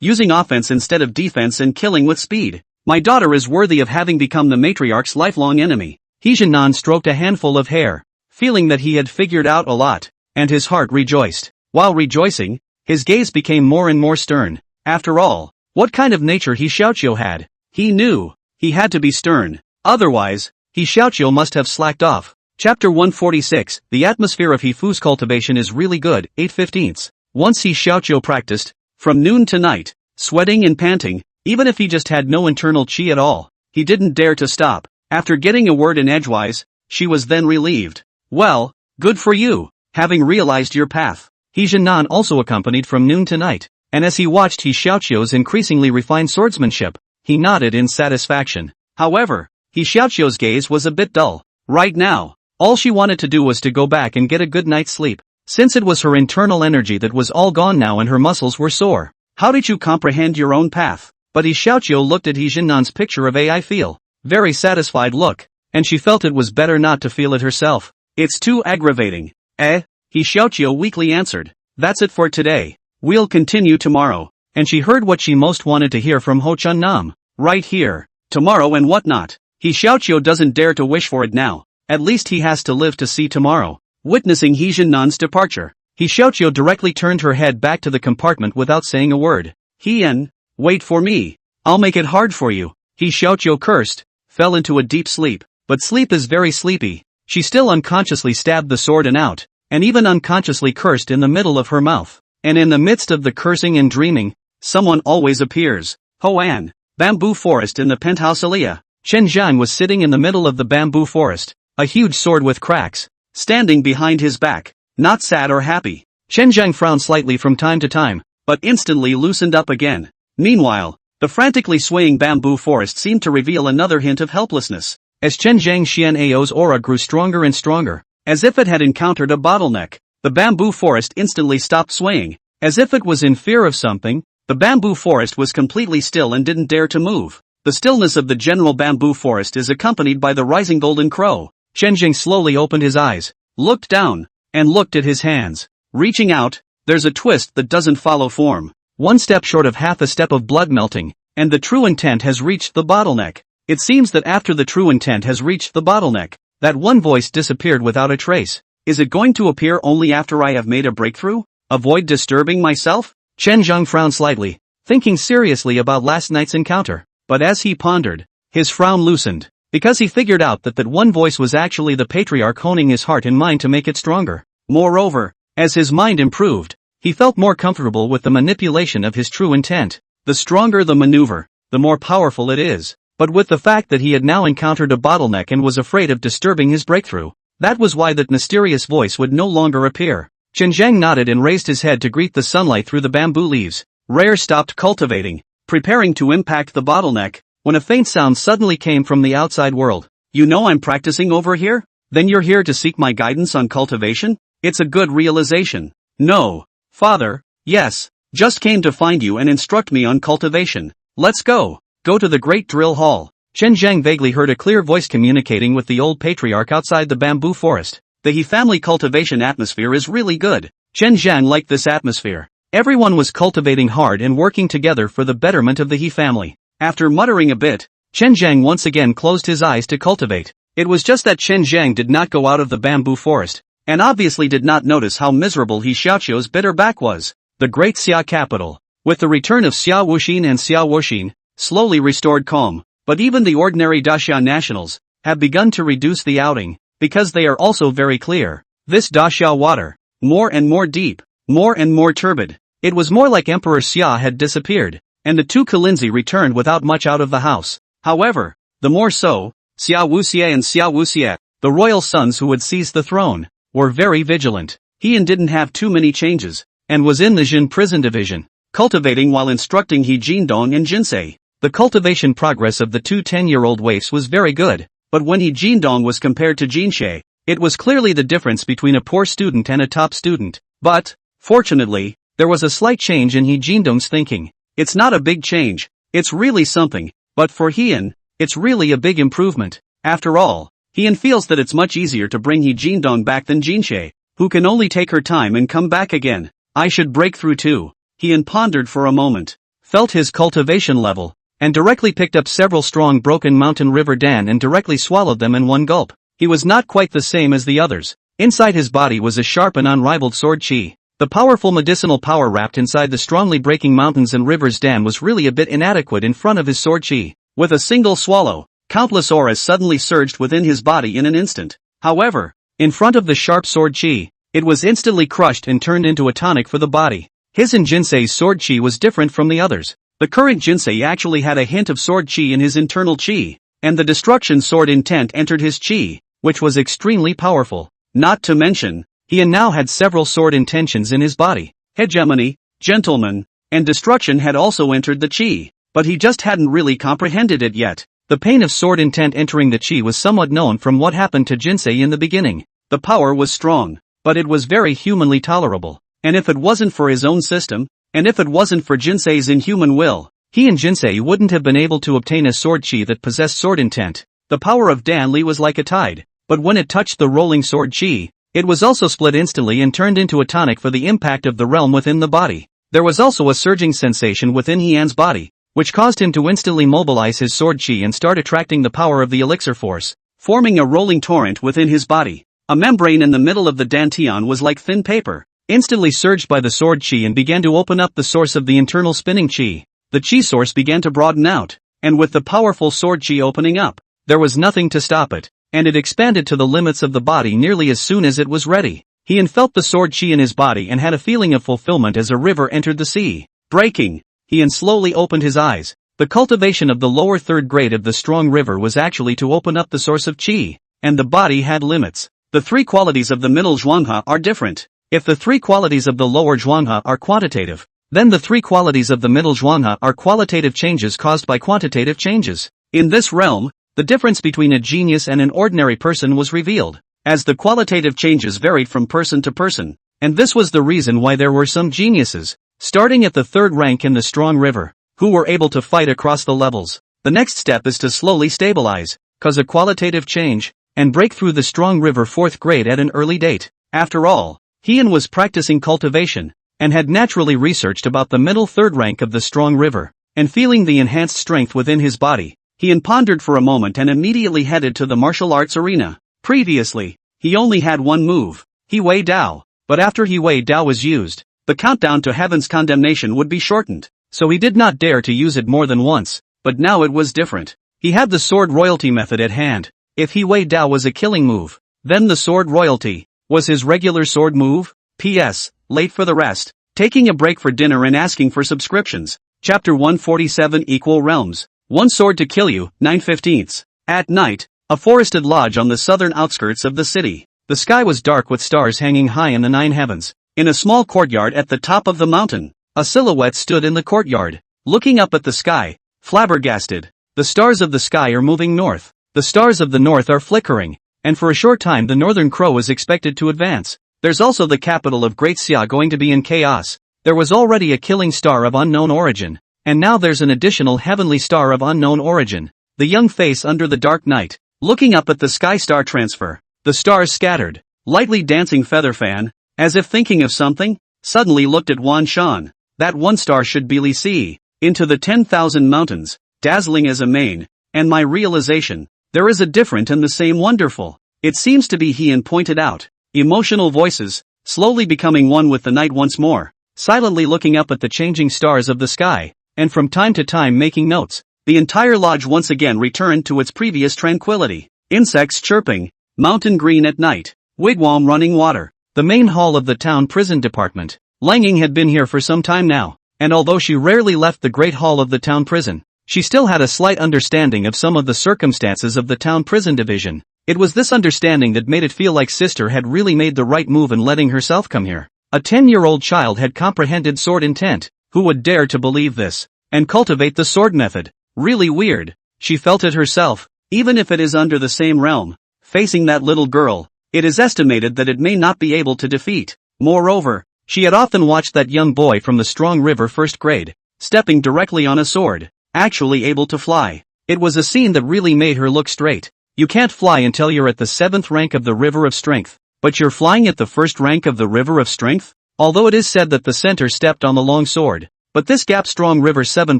Using offense instead of defense and killing with speed. My daughter is worthy of having become the matriarch's lifelong enemy. He Jinnan stroked a handful of hair, feeling that he had figured out a lot, and his heart rejoiced. While rejoicing, his gaze became more and more stern. After all, what kind of nature He Xiaoqiu had? He knew, he had to be stern. Otherwise, He Xiaoqiu must have slacked off. Chapter 146, The atmosphere of He Fu's cultivation is really good, 8/15. Once He Xiaoqiu practiced, from noon to night, sweating and panting, even if he just had no internal qi at all, he didn't dare to stop. After getting a word in edgewise, she was then relieved. Well, good for you, having realized your path. He Jinan also accompanied from noon to night, and as he watched He Xiaoqiu's increasingly refined swordsmanship, he nodded in satisfaction. However, He Xiaoqiu's gaze was a bit dull. Right now, all she wanted to do was to go back and get a good night's sleep, since it was her internal energy that was all gone now and her muscles were sore. How did you comprehend your own path? But He Xiaoqiu looked at He Jinan's picture of a very satisfied look, and she felt it was better not to feel it herself. It's too aggravating. He Xiaoqiu weakly answered. That's it for today. We'll continue tomorrow. And she heard what she most wanted to hear from Ho Chun Nam. Right here. Tomorrow and whatnot. He Xiaoqiu doesn't dare to wish for it now. At least he has to live to see tomorrow. Witnessing He Jinnan's departure, He Xiaoqiu directly turned her head back to the compartment without saying a word. Hien, wait for me. I'll make it hard for you. He Xiaoqiu cursed, fell into a deep sleep. But sleep is very sleepy. She still unconsciously stabbed the sword and out, and even unconsciously cursed in the middle of her mouth. And in the midst of the cursing and dreaming, someone always appears. Hoan, bamboo forest in the penthouse Aliyah. Chen Zhang was sitting in the middle of the bamboo forest, a huge sword with cracks, standing behind his back, not sad or happy. Chen Zhang frowned slightly from time to time, but instantly loosened up again. Meanwhile, the frantically swaying bamboo forest seemed to reveal another hint of helplessness. As Chen Zhang Xian'ao's aura grew stronger and stronger, as if it had encountered a bottleneck, the bamboo forest instantly stopped swaying. As if it was in fear of something, the bamboo forest was completely still and didn't dare to move. The stillness of the general bamboo forest is accompanied by the rising golden crow. Chen Zhang slowly opened his eyes, looked down, and looked at his hands. Reaching out, there's a twist that doesn't follow form. One step short of half a step of blood melting, and the true intent has reached the bottleneck. It seems that after the true intent has reached the bottleneck, that one voice disappeared without a trace. Is it going to appear only after I have made a breakthrough? Avoid disturbing myself? Chen Zhang frowned slightly, thinking seriously about last night's encounter. But as he pondered, his frown loosened, because he figured out that one voice was actually the patriarch honing his heart and mind to make it stronger. Moreover, as his mind improved, he felt more comfortable with the manipulation of his true intent. The stronger the maneuver, the more powerful it is. But with the fact that he had now encountered a bottleneck and was afraid of disturbing his breakthrough, that was why that mysterious voice would no longer appear. Chen Zhang nodded and raised his head to greet the sunlight through the bamboo leaves. Rare stopped cultivating, preparing to impact the bottleneck, when a faint sound suddenly came from the outside world. You know I'm practicing over here? Then you're here to seek my guidance on cultivation? It's a good realization. No, father, yes, just came to find you and instruct me on cultivation. Let's go. Go to the Great Drill Hall. Chen Zhang vaguely heard a clear voice communicating with the old patriarch outside the bamboo forest. The He family cultivation atmosphere is really good. Chen Zhang liked this atmosphere. Everyone was cultivating hard and working together for the betterment of the He family. After muttering a bit, Chen Zhang once again closed his eyes to cultivate. It was just that Chen Zhang did not go out of the bamboo forest, and obviously did not notice how miserable He Xiaoqiu's bitter back was. The great Xia capital. With the return of Xia Wuxin and Xia Wuxin, slowly restored calm, but even the ordinary Daxia nationals have begun to reduce the outing, because they are also very clear. This Daxia water, more and more deep, more and more turbid. It was more like Emperor Xia had disappeared, and the two Kalinzi returned without much out of the house. However, the more so, Xia Wuxie and Xia Wuxie, the royal sons who had seized the throne, were very vigilant. He didn't have too many changes, and was in the Jin prison division, cultivating while instructing He Jindong and Jinsei. The cultivation progress of the two 10-year-old waifs was very good, but when He Jindong was compared to Jinsei, it was clearly the difference between a poor student and a top student. But, fortunately, there was a slight change in He Jindong's thinking. It's not a big change, it's really something, but for Hien, it's really a big improvement. After all, Hien feels that it's much easier to bring He Jindong back than Jinsei, who can only take her time and come back again. I should break through too. Hien pondered for a moment, felt his cultivation level, and directly picked up several strong broken mountain river dan and directly swallowed them in one gulp. He was not quite the same as the others. Inside his body was a sharp and unrivaled sword chi. The powerful medicinal power wrapped inside the strongly breaking mountains and rivers dan was really a bit inadequate in front of his sword chi. With a single swallow, countless auras suddenly surged within his body in an instant. However, in front of the sharp sword chi, it was instantly crushed and turned into a tonic for the body. His and Jinsei's sword chi was different from the others. The current Jinsei actually had a hint of sword chi in his internal chi, and the destruction sword intent entered his chi, which was extremely powerful. Not to mention, he now had several sword intentions in his body. Hegemony, gentleman, and destruction had also entered the chi, but he just hadn't really comprehended it yet. The pain of sword intent entering the chi was somewhat known from what happened to Jinsei in the beginning. The power was strong, but it was very humanly tolerable. And if it wasn't for his own system, and if it wasn't for Jinsei's inhuman will, he and Jinsei wouldn't have been able to obtain a sword chi that possessed sword intent. The power of Dan Li was like a tide, but when it touched the rolling sword chi, it was also split instantly and turned into a tonic for the impact of the realm within the body. There was also a surging sensation within Heian's body, which caused him to instantly mobilize his sword chi and start attracting the power of the elixir force, forming a rolling torrent within his body. A membrane in the middle of the dantian was like thin paper, instantly surged by the sword chi and began to open up the source of the internal spinning chi. The chi source began to broaden out, and with the powerful sword chi opening up, there was nothing to stop it, and it expanded to the limits of the body nearly as soon as it was ready. Heian felt the sword chi in his body and had a feeling of fulfillment as a river entered the sea. Breaking, Heian slowly opened his eyes. The cultivation of the lower third grade of the strong river was actually to open up the source of chi, and the body had limits. The three qualities of the middle zhuanghe are different. If the three qualities of the lower zhuanghe are quantitative, then the three qualities of the middle zhuanghe are qualitative changes caused by quantitative changes. In this realm, the difference between a genius and an ordinary person was revealed, as the qualitative changes varied from person to person, and this was the reason why there were some geniuses, starting at the third rank in the strong river, who were able to fight across the levels. The next step is to slowly stabilize, cause a qualitative change, and break through the strong river fourth grade at an early date. After all, Heian was practicing cultivation, and had naturally researched about the middle third rank of the strong river, and feeling the enhanced strength within his body, Heian pondered for a moment and immediately headed to the martial arts arena. Previously, he only had one move, He Wei Dao, but after He Wei Dao was used, the countdown to heaven's condemnation would be shortened, so he did not dare to use it more than once, but now it was different. He had the sword royalty method at hand. If He Wei Dao was a killing move, then the sword royalty was his regular sword move. P.S. Late for the rest, taking a break for dinner and asking for subscriptions. Chapter 147 Equal Realms. One sword to kill you, 9/15. At night, a forested lodge on the southern outskirts of the city. The sky was dark with stars hanging high in the nine heavens. In a small courtyard at the top of the mountain, a silhouette stood in the courtyard, looking up at the sky, flabbergasted. The stars of the sky are moving north. The stars of the north are flickering, and for a short time the northern crow is expected to advance. There's also the capital of Great Xia going to be in chaos. There was already a killing star of unknown origin, and now there's an additional heavenly star of unknown origin. The young face under the dark night, looking up at the sky star transfer. The stars scattered, lightly dancing feather fan, as if thinking of something, suddenly looked at Wan Shan. That one star should be Li Si, into the 10,000 mountains, dazzling as a mane, and my realization, there is a different and the same wonderful. It seems to be Heian pointed out. Emotional voices, slowly becoming one with the night once more, silently looking up at the changing stars of the sky, and from time to time making notes. The entire lodge once again returned to its previous tranquility. Insects chirping, mountain green at night, wigwam running water. The main hall of the town prison department. Langing had been here for some time now, and although she rarely left the great hall of the town prison, she still had a slight understanding of some of the circumstances of the town prison division. It was this understanding that made it feel like Sister had really made the right move in letting herself come here. A 10-year-old child had comprehended sword intent. Who would dare to believe this? And cultivate the sword method. Really weird. She felt it herself, even if it is under the same realm. Facing that little girl, it is estimated that it may not be able to defeat. Moreover, she had often watched that young boy from the strong river first grade, stepping directly on a sword, actually able to fly. It was a scene that really made her look straight. You can't fly until you're at the 7th rank of the River of Strength, but you're flying at the 1st rank of the River of Strength? Although it is said that the center stepped on the long sword, but this gap strong River 7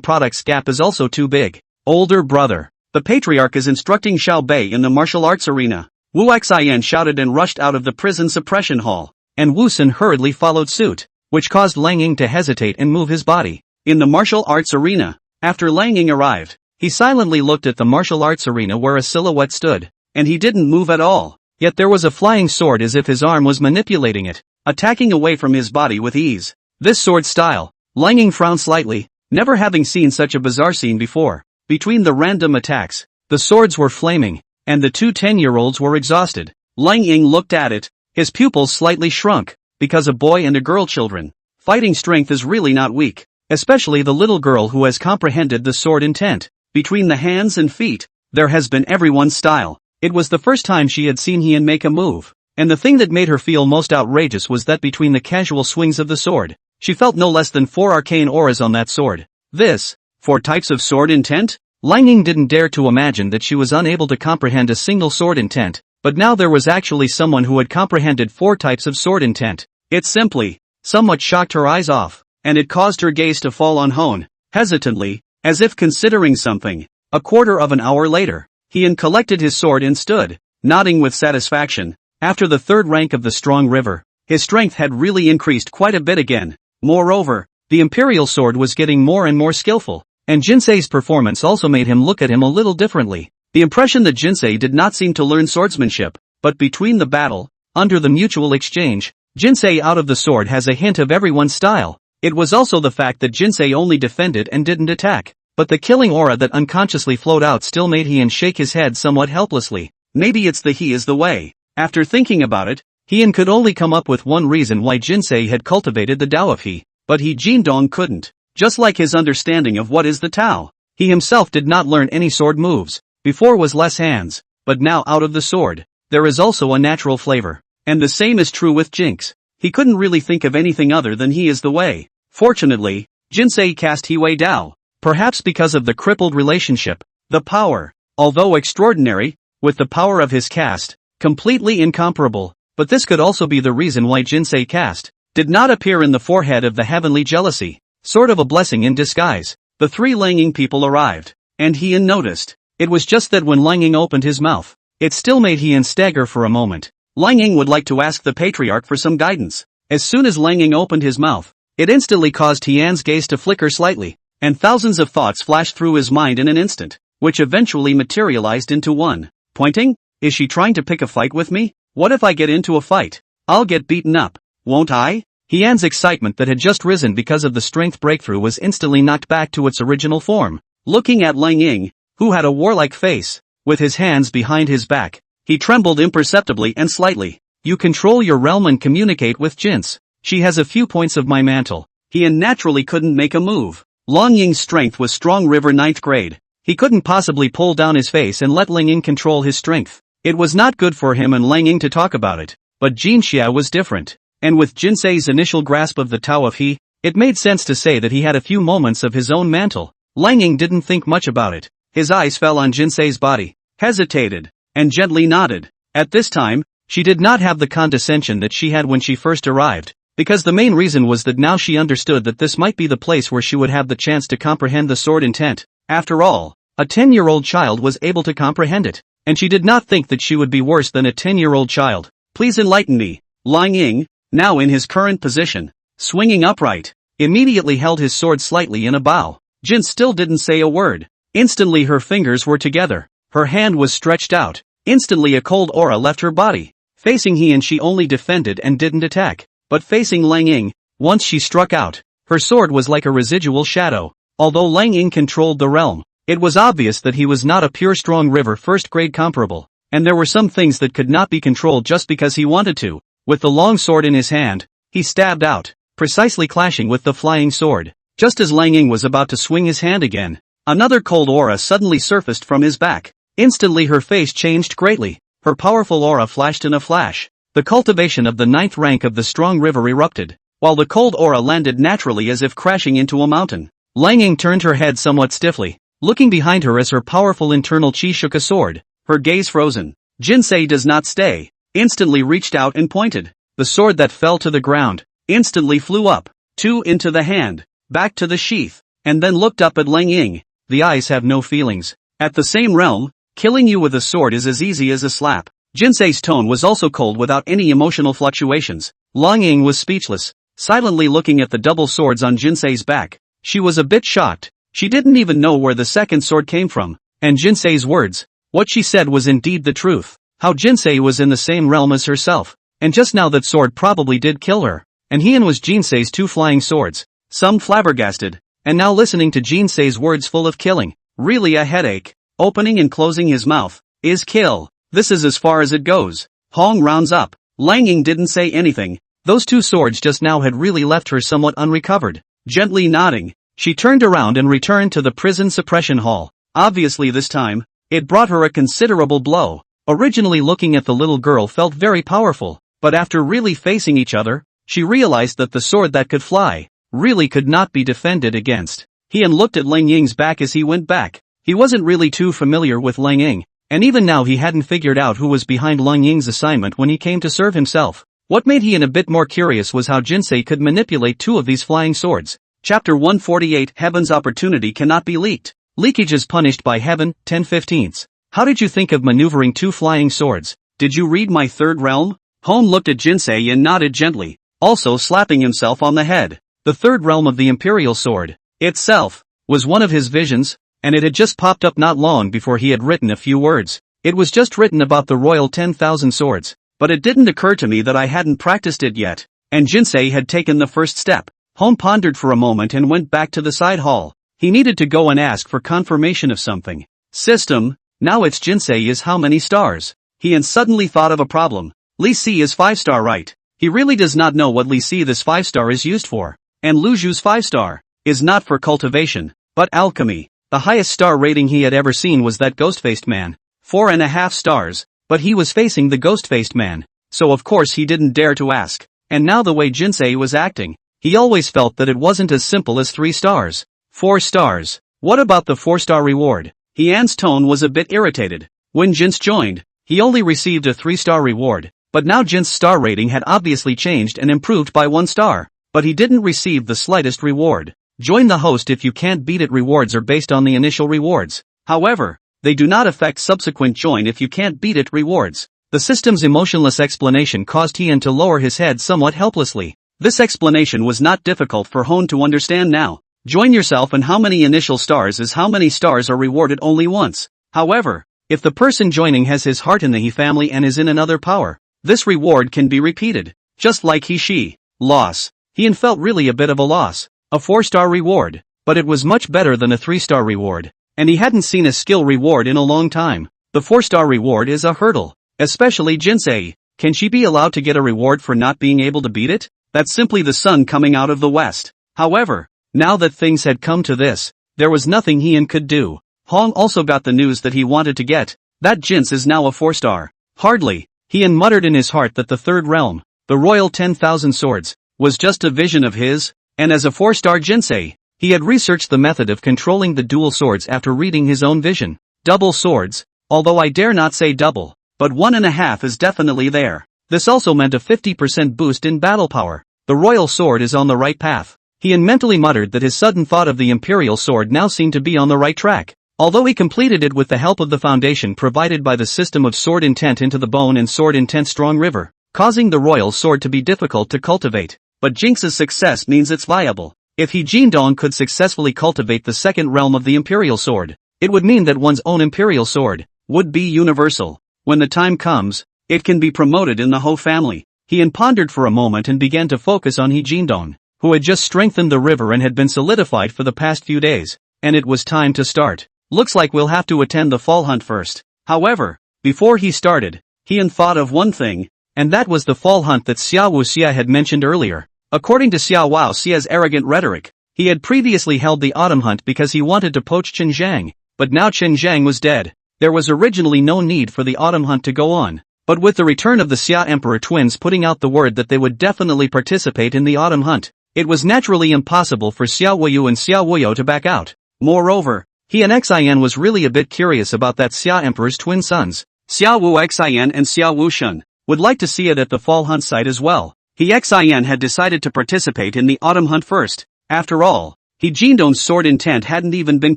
products gap is also too big. Older brother. The patriarch is instructing Xiao Bei in the martial arts arena. Wu Xian shouted and rushed out of the prison suppression hall, and Wu Sun hurriedly followed suit, which caused Lang Ying to hesitate and move his body. In the martial arts arena, after Lang Ying arrived, he silently looked at the martial arts arena where a silhouette stood, and he didn't move at all. Yet there was a flying sword as if his arm was manipulating it, attacking away from his body with ease. This sword style, Lang Ying frowned slightly, never having seen such a bizarre scene before. Between the random attacks, the swords were flaming, and the two 10-year-olds were exhausted. Lang Ying looked at it, His pupils slightly shrunk, because a boy and a girl children. Fighting strength is really not weak, especially the little girl who has comprehended the sword intent. Between the hands and feet, there has been everyone's style. It was the first time she had seen Heian make a move, and the thing that made her feel most outrageous was that between the casual swings of the sword, she felt no less than 4 arcane auras on that sword. 4 types of sword intent? Lang Ying didn't dare to imagine that she was unable to comprehend a single sword intent, but now there was actually someone who had comprehended 4 types of sword intent. It simply, somewhat shocked her eyes off, and it caused her gaze to fall on Hone, hesitantly, as if considering something. A quarter of an hour later, Heian collected his sword and stood, nodding with satisfaction. After the 3rd rank of the Strong River, his strength had really increased quite a bit again. Moreover, the Imperial sword was getting more and more skillful, and Jinsei's performance also made him look at him a little differently. The impression that Jinsei did not seem to learn swordsmanship, but between the battle, under the mutual exchange, Jinsei out of the sword has a hint of everyone's style. It was also the fact that Jinsei only defended and didn't attack, but the killing aura that unconsciously flowed out still made Heian shake his head somewhat helplessly. Maybe it's the he is the way. After thinking about it, Heian could only come up with one reason why Jinsei had cultivated the Tao of he, but he Jindong couldn't. Just like his understanding of what is the Tao, he himself did not learn any sword moves. Before was less hands, but now out of the sword, there is also a natural flavor. And the same is true with Jinx. He couldn't really think of anything other than he is the way. Fortunately, Jinsei cast He Wei Dao, perhaps because of the crippled relationship. The power, although extraordinary, with the power of his cast, completely incomparable, but this could also be the reason why Jinsei cast did not appear in the forehead of the heavenly jealousy. Sort of a blessing in disguise. The 3 Lang Ying people arrived, and Heian noticed. It was just that when Lang Ying opened his mouth, it still made Heian stagger for a moment. Lang Ying would like to ask the patriarch for some guidance. As soon as Lang Ying opened his mouth, it instantly caused Heian's gaze to flicker slightly, and thousands of thoughts flashed through his mind in an instant, which eventually materialized into one. Pointing? Is she trying to pick a fight with me? What if I get into a fight? I'll get beaten up, won't I? Heian's excitement that had just risen because of the strength breakthrough was instantly knocked back to its original form. Looking at Lang Ying, who had a warlike face, with his hands behind his back, he trembled imperceptibly and slightly. You control your realm and communicate with Jinx. She has a few points of my mantle. Heian naturally couldn't make a move. Lang Ying's strength was Strong River 9th grade. He couldn't possibly pull down his face and let Lang Ying control his strength. It was not good for him and Lang Ying to talk about it. But Jin Xia was different. And with Jinsei's initial grasp of the Tao of He, it made sense to say that he had a few moments of his own mantle. Lang Ying didn't think much about it. His eyes fell on Jinsei's body, hesitated, and gently nodded. At this time, she did not have the condescension that she had when she first arrived, because the main reason was that now she understood that this might be the place where she would have the chance to comprehend the sword intent. After all, a 10-year-old child was able to comprehend it, and she did not think that she would be worse than a 10-year-old child. Please enlighten me. Lang Ying, now in his current position, swinging upright, immediately held his sword slightly in a bow. Jin still didn't say a word. Instantly her fingers were together. Her hand was stretched out. Instantly a cold aura left her body. Facing Heian she only defended and didn't attack. But facing Lang Ying, once she struck out, her sword was like a residual shadow. Although Lang Ying controlled the realm, it was obvious that he was not a pure Strong River 1st grade comparable, and there were some things that could not be controlled just because he wanted to. With the long sword in his hand, he stabbed out, precisely clashing with the flying sword. Just as Lang Ying was about to swing his hand again, another cold aura suddenly surfaced from his back. Instantly her face changed greatly. Her powerful aura flashed in a flash. The cultivation of the 9th rank of the Strong River erupted, while the cold aura landed naturally as if crashing into a mountain. Lang Ying turned her head somewhat stiffly, looking behind her as her powerful internal chi shook a sword, her gaze frozen. Jinsei does not stay. Instantly reached out and pointed. The sword that fell to the ground instantly flew up, 2 into the hand, back to the sheath, and then looked up at Lang Ying. The eyes have no feelings. At the same realm, killing you with a sword is as easy as a slap. Jinsei's tone was also cold without any emotional fluctuations. Lang Ying was speechless, silently looking at the double swords on Jinsei's back. She was a bit shocked. She didn't even know where the second sword came from. And Jinsei's words, what she said was indeed the truth. How Jinsei was in the same realm as herself. And just now that sword probably did kill her. And Heian was Jinsei's 2 flying swords. Some flabbergasted. And now listening to Jinsei's words full of killing. Really a headache. Opening and closing his mouth. Is kill. This is as far as it goes. Hong rounds up. Lang Ying didn't say anything. Those two swords just now had really left her somewhat unrecovered. Gently nodding, she turned around and returned to the prison suppression hall. Obviously this time, it brought her a considerable blow. Originally looking at the little girl felt very powerful, but after really facing each other, she realized that the sword that could fly really could not be defended against. He looked at Lang Ying's back as he went back. He wasn't really too familiar with Lang Ying, and even now he hadn't figured out who was behind Lang Ying's assignment when he came to serve himself. What made he a bit more curious was how Jinsei could manipulate two of these flying swords. Chapter 148 Heaven's Opportunity Cannot Be Leaked. Leakage is punished by heaven, 10/15. How did you think of maneuvering two flying swords? Did you read my third realm? Hon looked at Jinsei and nodded gently, also slapping himself on the head. The third realm of the Imperial Sword, itself, was one of his visions, and it had just popped up not long before he had written a few words. It was just written about the royal 10,000 swords, but it didn't occur to me that I hadn't practiced it yet, and Jinsei had taken the first step. Hon pondered for a moment and went back to the side hall. He needed to go and ask for confirmation of something. System, now it's Jinsei is how many stars? He suddenly thought of a problem. Li Si is 5-star, right? He really does not know what Li Si this 5-star is used for. And Lu Zhu's 5-star is not for cultivation, but alchemy. The highest star rating he had ever seen was that ghost-faced man. 4.5 stars, but he was facing the ghost-faced man, so of course he didn't dare to ask. And now the way Jinsei was acting, he always felt that it wasn't as simple as 3 stars. 4 stars. What about the 4-star reward? Hian's tone was a bit irritated. When Jins joined, he only received a 3-star reward, but now Jin's star rating had obviously changed and improved by 1 star. But he didn't receive the slightest reward. Join the host if you can't beat it. Rewards are based on the initial rewards. However, they do not affect subsequent join if you can't beat it rewards. The system's emotionless explanation caused Hian to lower his head somewhat helplessly. This explanation was not difficult for Hon to understand now. Join yourself and how many initial stars is how many stars are rewarded only once. However, if the person joining has his heart in the He family and is in another power, this reward can be repeated. Just like He-She. Loss. Hian felt really a bit of a loss. A 4-star reward, but it was much better than a 3-star reward, and he hadn't seen a skill reward in a long time. The 4-star reward is a hurdle, especially Jinsei. Can she be allowed to get a reward for not being able to beat it? That's simply the sun coming out of the west. However, now that things had come to this, there was nothing Hian could do. Hong also got the news that he wanted to get. That Jins is now a 4-star. Hardly. Hian muttered in his heart that the third realm, the royal 10,000 swords, was just a vision of his, and as a 4-star Jinsei, he had researched the method of controlling the dual swords after reading his own vision. Double swords, although I dare not say double, but 1.5 is definitely there. This also meant a 50% boost in battle power. The royal sword is on the right path. He mentally muttered that his sudden thought of the imperial sword now seemed to be on the right track. Although he completed it with the help of the foundation provided by the system of sword intent into the bone and sword intent strong river, causing the royal sword to be difficult to cultivate. But Jinx's success means it's viable. If he Jindong could successfully cultivate the second realm of the imperial sword, it would mean that one's own imperial sword would be universal. When the time comes, it can be promoted in the Ho family. He pondered for a moment and began to focus on He Jindong, who had just strengthened the river and had been solidified for the past few days, and it was time to start. Looks like we'll have to attend the fall hunt first. However, before he started, He thought of one thing, and that was the fall hunt that Xiao Xia had mentioned earlier. According to Xiao Xia's arrogant rhetoric, he had previously held the autumn hunt because he wanted to poach Chen Zhang, but now Chen Zhang was dead. There was originally no need for the autumn hunt to go on, but with the return of the Xia Emperor twins putting out the word that they would definitely participate in the autumn hunt, it was naturally impossible for Xiao Wuyu and Xiao Wuyo to back out. Moreover, he and Xian was really a bit curious about that Xia Emperor's twin sons. Xiao Wu Xian and Xiao Wu Shun would like to see it at the fall hunt site as well. He Xian had decided to participate in the autumn hunt first. After all, He Jindong's sword intent hadn't even been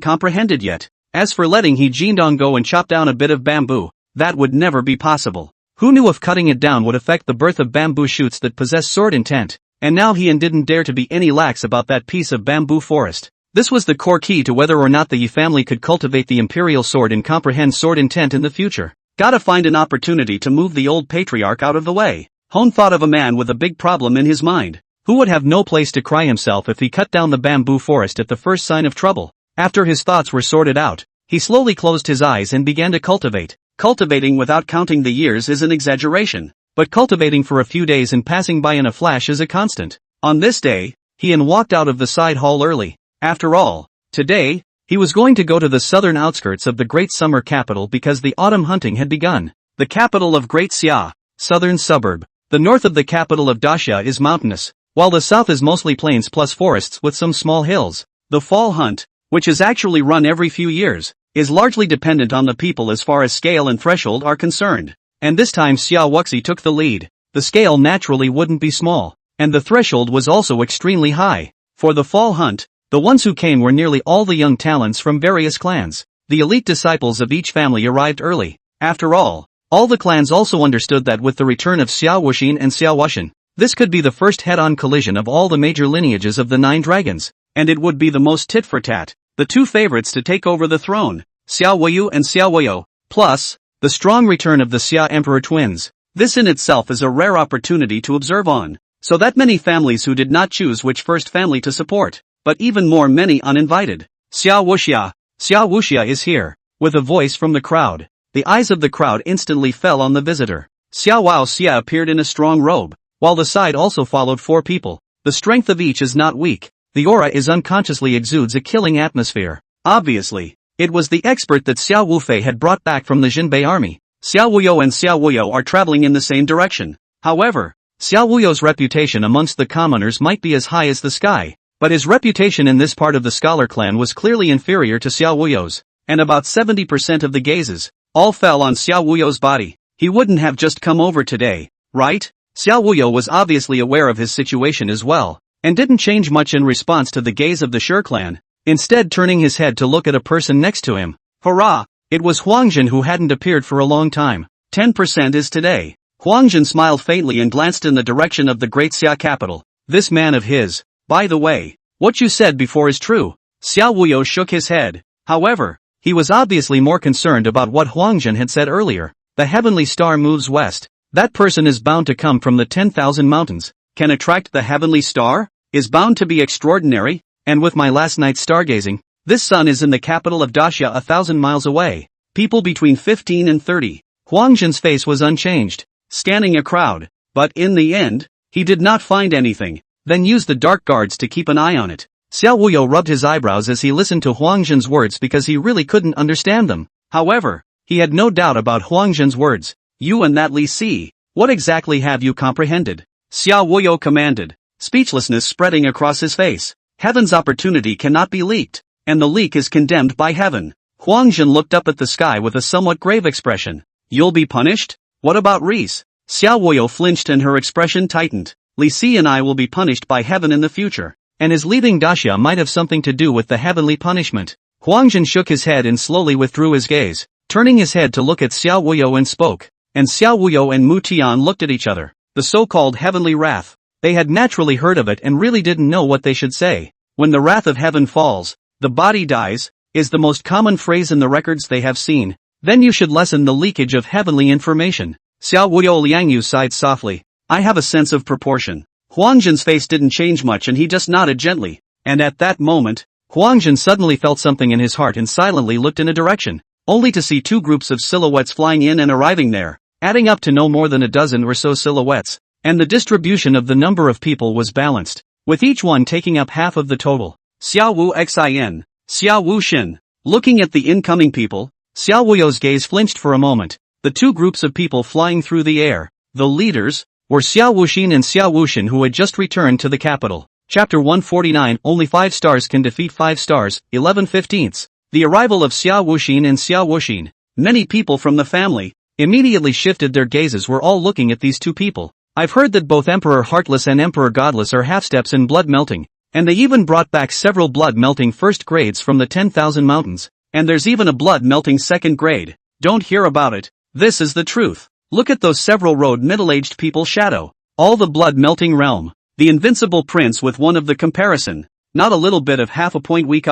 comprehended yet. As for letting He Jindong go and chop down a bit of bamboo, that would never be possible. Who knew if cutting it down would affect the birth of bamboo shoots that possess sword intent? And now He didn't dare to be any lax about that piece of bamboo forest. This was the core key to whether or not the Yi family could cultivate the imperial sword and comprehend sword intent in the future. Gotta find an opportunity to move the old patriarch out of the way. Hon thought of a man with a big problem in his mind, who would have no place to cry himself if he cut down the bamboo forest at the first sign of trouble. After his thoughts were sorted out, he slowly closed his eyes and began to cultivate. Cultivating without counting the years is an exaggeration. but cultivating for a few days and passing by in a flash is a constant. On this day, Heian walked out of the side hall early. After all, today, he was going to go to the southern outskirts of the great summer capital because the autumn hunting had begun. The capital of Great Xia, southern suburb. The north of the capital of Daxia is mountainous, while the south is mostly plains plus forests with some small hills. The fall hunt, which is actually run every few years, is largely dependent on the people as far as scale and threshold are concerned. And this time Xia Wuxi took the lead. The scale naturally wouldn't be small, and the threshold was also extremely high. For the fall hunt, the ones who came were nearly all the young talents from various clans. The elite disciples of each family arrived early. After all the clans also understood that with the return of Xiao Wuxin and Xiao Wuxian, this could be the first head-on collision of all the major lineages of the 9 dragons, and it would be the most tit-for-tat. The 2 favorites to take over the throne, Xiao Wuyu and Xiao Wuyo, plus the strong return of the Xia Emperor twins. This in itself is a rare opportunity to observe on, so that many families who did not choose which first family to support, but even more many uninvited. Xiao Wuxia is here, with a voice from the crowd. The eyes of the crowd instantly fell on the visitor. Xiao Wuxia appeared in a strong robe, while the side also followed 4 people. The strength of each is not weak. The aura is unconsciously exudes a killing atmosphere. Obviously, it was the expert that Xiao Wufei had brought back from the Jinbei army. Xiao Wuyo and Xiao Wuyo are traveling in the same direction. However, Xiao Wuyo's reputation amongst the commoners might be as high as the sky, but his reputation in this part of the scholar clan was clearly inferior to Xiao Wuyo's, and about 70% of the gazes all fell on Xiao Wuyo's body. He wouldn't have just come over today, right? Xiao Wuyo was obviously aware of his situation as well, and didn't change much in response to the gaze of the Shi clan, instead turning his head to look at a person next to him. Hurrah! It was Huangjin who hadn't appeared for a long time. 10% is today. Huangjin smiled faintly and glanced in the direction of the great Xia capital. This man of his, by the way, what you said before is true. Xiao Wuyo shook his head. However, he was obviously more concerned about what Huangjin had said earlier. The heavenly star moves west. That person is bound to come from the 10,000 mountains. Can attract the heavenly star? Is bound to be extraordinary, and with my last night's stargazing, this sun is in the capital of Daxia 1,000 miles away. People between 15 and 30. Huangjin's face was unchanged, scanning a crowd, but in the end, he did not find anything, then used the dark guards to keep an eye on it. Xiao Wuyo rubbed his eyebrows as he listened to Huangjin's words because he really couldn't understand them. However, he had no doubt about Huangjin's words. You and that Li Si, what exactly have you comprehended? Xiao Wuyo commanded, speechlessness spreading across his face. Heaven's opportunity cannot be leaked, and the leak is condemned by heaven. Huangjin looked up at the sky with a somewhat grave expression. You'll be punished? What about Reese? Xiao Wuyo flinched and her expression tightened. Li Si and I will be punished by heaven in the future, and his leaving Daxia might have something to do with the heavenly punishment. Huangjin shook his head and slowly withdrew his gaze, turning his head to look at Xiao Wuyo and spoke. And Xiao Wuyo and Mu Tian looked at each other. The so-called heavenly wrath. They had naturally heard of it and really didn't know what they should say. When the wrath of heaven falls, the body dies, is the most common phrase in the records they have seen. Then you should lessen the leakage of heavenly information. Xiao Wuyo Liangyu sighed softly. I have a sense of proportion. Huangjin's face didn't change much and he just nodded gently. And at that moment, Huangjin suddenly felt something in his heart and silently looked in a direction, only to see 2 groups of silhouettes flying in and arriving there, adding up to no more than a dozen or so silhouettes, and the distribution of the number of people was balanced, with each one taking up half of the total. Xiao Wu Xin, Xiao Wu Xin. Looking at the incoming people, Xiao Wuyo's gaze flinched for a moment. The 2 groups of people flying through the air, the leaders, were Xiao Wuxin and Xiao Wuxian who had just returned to the capital. Chapter 149. Only 5 stars can defeat 5 stars, 11/15. The arrival of Xiao Wuxin and Xiao Wuxian. Many people from the family immediately shifted their gazes, were all looking at these 2 people. I've heard that both Emperor Heartless and Emperor Godless are half-steps in blood melting, and they even brought back several blood melting first grades from the 10,000 mountains, and there's even a blood melting second grade. Don't hear about it. This is the truth. Look at those several road middle-aged people shadow. All the blood melting realm. The invincible prince with one of the comparison. Not a little bit of half a point weak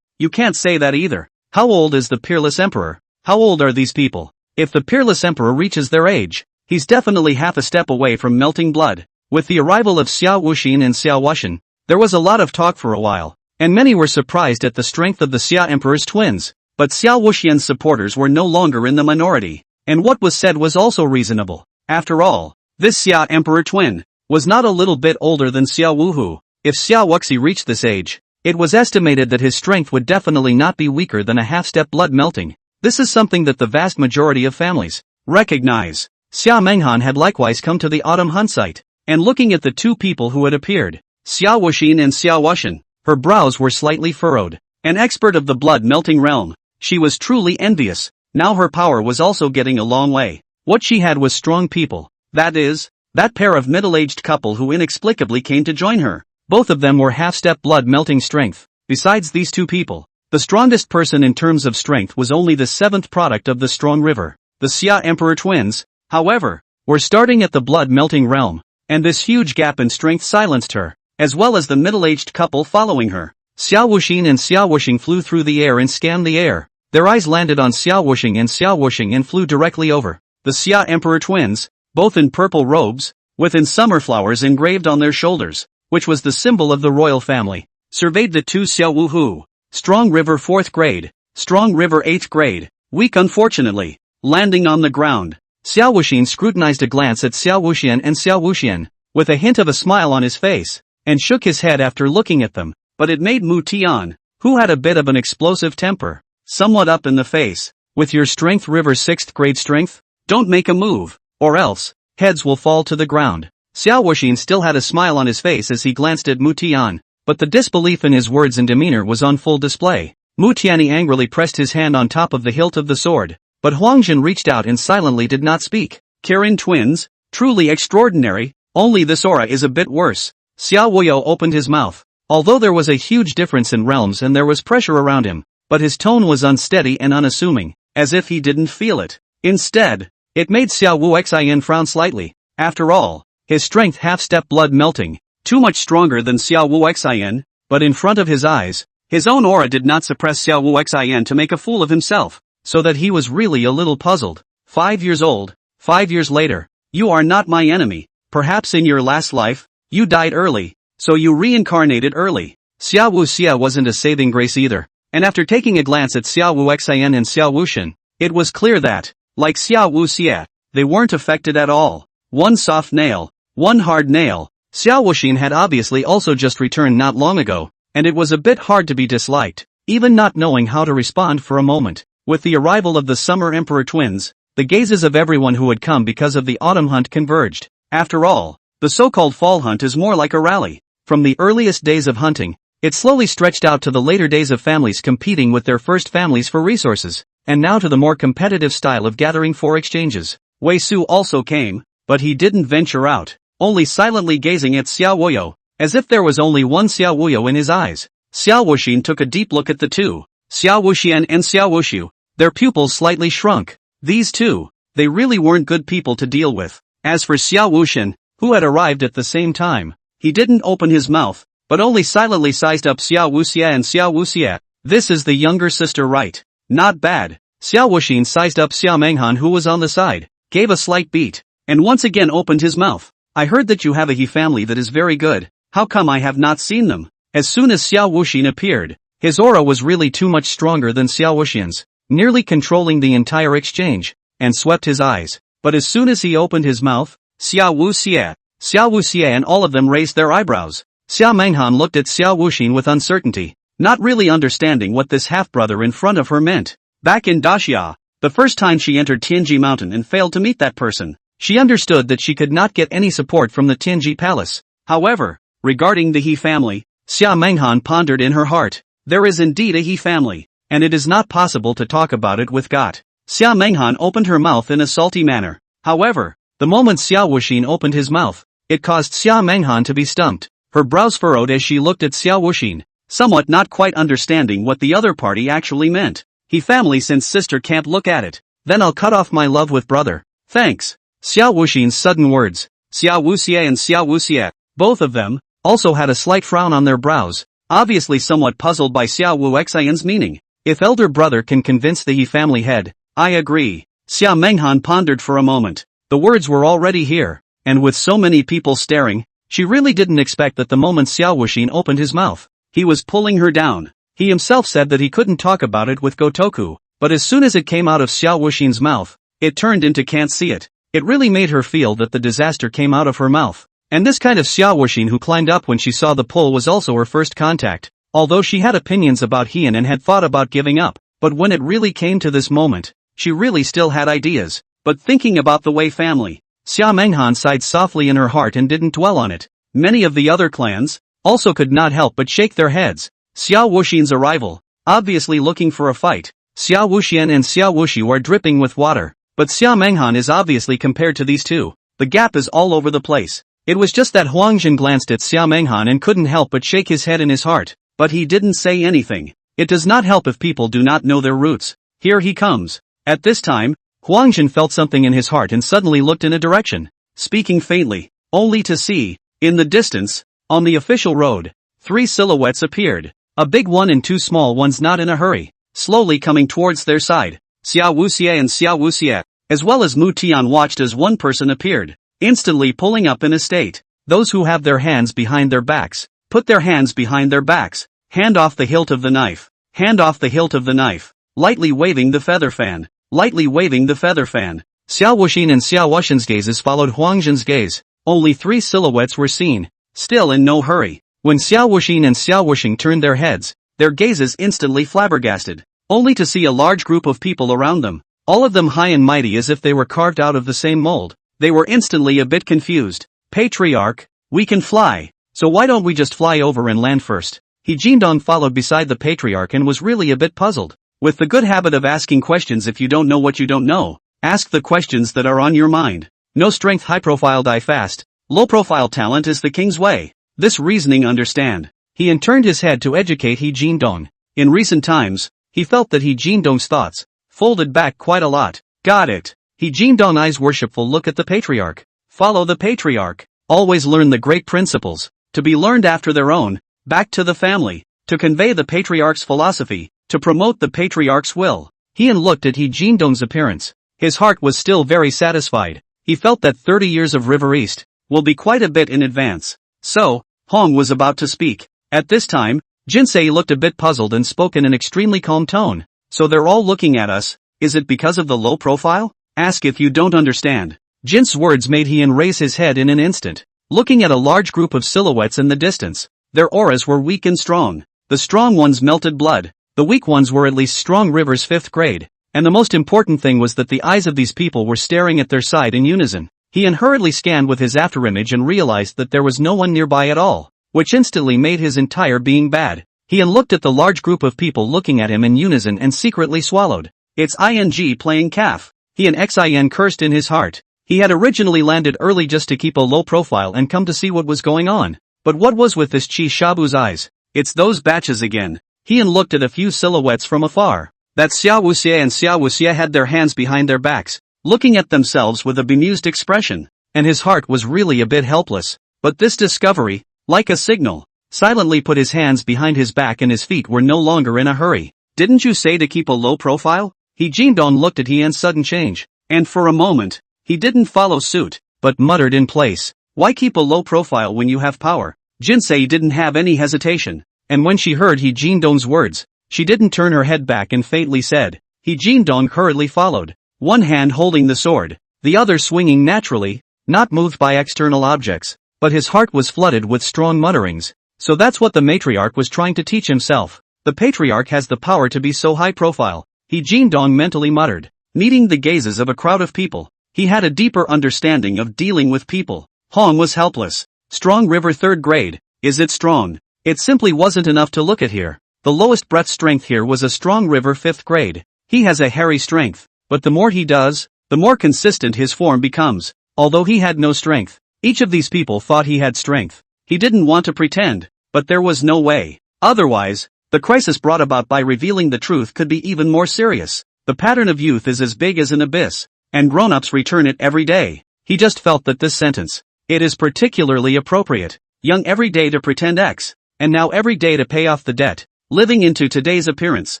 You can't say that either. How old is the peerless emperor? How old are these people? If the peerless emperor reaches their age, he's definitely half a step away from melting blood. With the arrival of Xiao Wuxin and Xiao Wuxian, there was a lot of talk for a while, and many were surprised at the strength of the Xia Emperor's twins. But Xiao Wuxian's supporters were no longer in the minority, and what was said was also reasonable. After all, This Xia Emperor twin was not a little bit older than Xia Wuhu. If Xia Wuxi reached this age, it was estimated that his strength would definitely not be weaker than a half-step blood melting. This is something that the vast majority of families recognize. Xia Menghan had likewise come to the autumn hunt site, and looking at the two people who had appeared, Xia Wuxin and Xia Wushan, her brows were slightly furrowed. An expert of the blood-melting realm, she was truly envious. Now her power was also getting a long way. What she had was strong people. That is, that pair of middle-aged couple who inexplicably came to join her. Both of them were half-step blood-melting strength. Besides these two people, the strongest person in terms of strength was only the seventh product of the strong river. The Xia Emperor twins, however, were starting at the blood-melting realm, and this huge gap in strength silenced her, as well as the middle-aged couple following her. Xia Wuxin and Xia Wuxing flew through the air and scanned the air. Their eyes landed on Xia Wuxing and flew directly over. The Xia Emperor twins, both in purple robes, with summer flowers engraved on their shoulders, which was the symbol of the royal family, surveyed the two Xia Wuhu. Strong river 4th grade, strong river 8th grade, weak unfortunately, landing on the ground. Xia Wuxin scrutinized a glance at Xia Wuxian and Xia Wuxian, with a hint of a smile on his face, and shook his head after looking at them, but it made Mu Tian, who had a bit of an explosive temper, somewhat up in the face. With your strength river 6th grade strength, don't make a move, or else, heads will fall to the ground. Xia Wuxin still had a smile on his face as he glanced at Mu Tian, but the disbelief in his words and demeanor was on full display. Mu Tianyi angrily pressed his hand on top of the hilt of the sword, but Huangjin reached out and silently did not speak. Kirin twins, truly extraordinary, only this aura is a bit worse. Xia Wuyo opened his mouth. Although there was a huge difference in realms and there was pressure around him, but his tone was unsteady and unassuming, as if he didn't feel it. Instead, it made Xia Wuxian frown slightly. After all, his strength half-step blood melting, too much stronger than Xia Wuxian, but in front of his eyes, his own aura did not suppress Xia Wuxian to make a fool of himself, so that he was really a little puzzled. 5 years old, 5 years later, you are not my enemy. Perhaps in your last life, you died early, so you reincarnated early. Xia Wuxia wasn't a saving grace either, and after taking a glance at Xia Wuxian and Xia Wushan, it was clear that, like Xia Wuxia, they weren't affected at all. One soft nail, one hard nail. Xia Wuxin had obviously also just returned not long ago, and it was a bit hard to be disliked, even not knowing how to respond for a moment. With the arrival of the Summer Emperor twins, the gazes of everyone who had come because of the autumn hunt converged. After all, the so-called fall hunt is more like a rally. From the earliest days of hunting, it slowly stretched out to the later days of families competing with their first families for resources, and now to the more competitive style of gathering for exchanges. Wei Su also came, but he didn't venture out, only silently gazing at Xia Wuyo, as if there was only one Xia Wuyo in his eyes. Xia Wuxin took a deep look at the two, Xia Wuxian and Xia Wushu. Their pupils slightly shrunk. These two, they really weren't good people to deal with. As for Xia Wushan, who had arrived at the same time, he didn't open his mouth, but only silently sized up Xia Wuxia and Xia Wuxia. This is the younger sister, right? Not bad. Xia Wuxin sized up Xia Menghan, who was on the side, gave a slight beat, and once again opened his mouth. I heard that you have a he family that is very good. How come I have not seen them? As soon as Xia Wuxin appeared, his aura was really too much stronger than Xia Wuxian's, nearly controlling the entire exchange, and swept his eyes. But as soon as he opened his mouth, Xia Wuxia and all of them raised their eyebrows. Xia Menghan looked at Xia Wuxin with uncertainty, not really understanding what this half-brother in front of her meant. Back in Daxia, the first time she entered Tianji Mountain and failed to meet that person, she understood that she could not get any support from the Tianji Palace. However, regarding the He family, Xia Menghan pondered in her heart. There is indeed a He family, and it is not possible to talk about it with God. Xia Menghan opened her mouth in a salty manner. However, the moment Xia Wuxin opened his mouth, it caused Xia Menghan to be stumped. Her brows furrowed as she looked at Xia Wuxin, somewhat not quite understanding what the other party actually meant. He family since sister can't look at it. Then I'll cut off my love with brother. Thanks. Xia Wuxin's sudden words. Xia Wuxia and Xia Wuxia, both of them, also had a slight frown on their brows, obviously somewhat puzzled by Xia Wuxian's meaning. If elder brother can convince the He family head, I agree. Xia Menghan pondered for a moment. The words were already here, and with so many people staring, she really didn't expect that the moment Xia Wuxin opened his mouth, he was pulling her down. He himself said that he couldn't talk about it with Gotoku, but as soon as it came out of Xia Wuxin's mouth, it turned into can't see it. It really made her feel that the disaster came out of her mouth. And this kind of Xiaowuxin who climbed up when she saw the pole was also her first contact. Although she had opinions about Heian and had thought about giving up, but when it really came to this moment, she really still had ideas. But thinking about the Wei family, Xia Menghan sighed softly in her heart and didn't dwell on it. Many of the other clans also could not help but shake their heads. Xiao Wuxian's arrival, obviously looking for a fight. Xiao Wuxian and Xiao Wuxiu are dripping with water, but Xia Menghan is obviously compared to these two. The gap is all over the place. It was just that Huangjin glanced at Xia Menghan and couldn't help but shake his head in his heart, but he didn't say anything. It does not help if people do not know their roots. Here he comes. At this time, Huangjin felt something in his heart and suddenly looked in a direction, speaking faintly, only to see, in the distance, on the official road, 3 silhouettes appeared. A big one and 2 small ones not in a hurry, slowly coming towards their side. Xiao Wuxie and Xiao Wuxie, as well as Mu Tian watched as one person appeared, instantly pulling up in a state. Those who have their hands behind their backs, put their hands behind their backs, hand off the hilt of the knife, hand off the hilt of the knife, lightly waving the feather fan, lightly waving the feather fan. Xiao Wuxin and Xiao Wuxian's gazes followed Huangjin's gaze. Only 3 silhouettes were seen, still in no hurry. When Xiao Wuxin and Xiao Wuxing turned their heads, their gazes instantly flabbergasted, only to see a large group of people around them, all of them high and mighty as if they were carved out of the same mold. They were instantly a bit confused. Patriarch, we can fly, so why don't we just fly over and land first? He Jindong followed beside the Patriarch and was really a bit puzzled. With the good habit of asking questions if you don't know what you don't know, ask the questions that are on your mind. No strength high profile die fast, low profile talent is the king's way. This reasoning understand. He turned his head to educate He Jindong. In recent times, he felt that He Jindong's thoughts folded back quite a lot. Got it. He Jindong eyes worshipful look at the Patriarch. Follow the Patriarch. Always learn the great principles, to be learned after their own, back to the family, to convey the Patriarch's philosophy, to promote the Patriarch's will. Heian looked at He Jindong's appearance. His heart was still very satisfied. He felt that 30 years of River East will be quite a bit in advance. So, Hong was about to speak. At this time, Jinsei looked a bit puzzled and spoke in an extremely calm tone. So they're all looking at us, is it because of the low profile? Ask if you don't understand. Jin's words made Heian raise his head in an instant, looking at a large group of silhouettes in the distance. Their auras were weak and strong. The strong ones melted blood. The weak ones were at least strong River's 5th grade. And the most important thing was that the eyes of these people were staring at their side in unison. Heian hurriedly scanned with his afterimage and realized that there was no one nearby at all, which instantly made his entire being bad. Heian looked at the large group of people looking at him in unison and secretly swallowed. It's ing playing calf. Heian xin cursed in his heart. He had originally landed early just to keep a low profile and come to see what was going on. But what was with this Chi Shabu's eyes? It's those batches again. Heian looked at a few silhouettes from afar. That Xiao Wuxie and Xiao Wuxie had their hands behind their backs, looking at themselves with a bemused expression, and his heart was really a bit helpless. But this discovery, like a signal, silently put his hands behind his back and his feet were no longer in a hurry. Didn't you say to keep a low profile? He Jindong looked at Heian's sudden change, and for a moment, he didn't follow suit, but muttered in place. Why keep a low profile when you have power? Jinsei didn't have any hesitation, and when she heard He Jindong's words, she didn't turn her head back and faintly said. He Jindong hurriedly followed, one hand holding the sword, the other swinging naturally, not moved by external objects, but his heart was flooded with strong mutterings. So that's what the matriarch was trying to teach himself. The patriarch has the power to be so high profile, He Jindong mentally muttered, meeting the gazes of a crowd of people. He had a deeper understanding of dealing with people. Hong was helpless. Strong River 3rd grade, is it strong? It simply wasn't enough to look at here. The lowest breath strength here was a Strong River 5th grade. He has a hairy strength, but the more he does, the more consistent his form becomes. Although he had no strength, each of these people thought he had strength. He didn't want to pretend, but there was no way. Otherwise, the crisis brought about by revealing the truth could be even more serious. The pattern of youth is as big as an abyss, and grown-ups return it every day. He just felt that this sentence, it is particularly appropriate. Young every day to pretend X, and now every day to pay off the debt, living into today's appearance.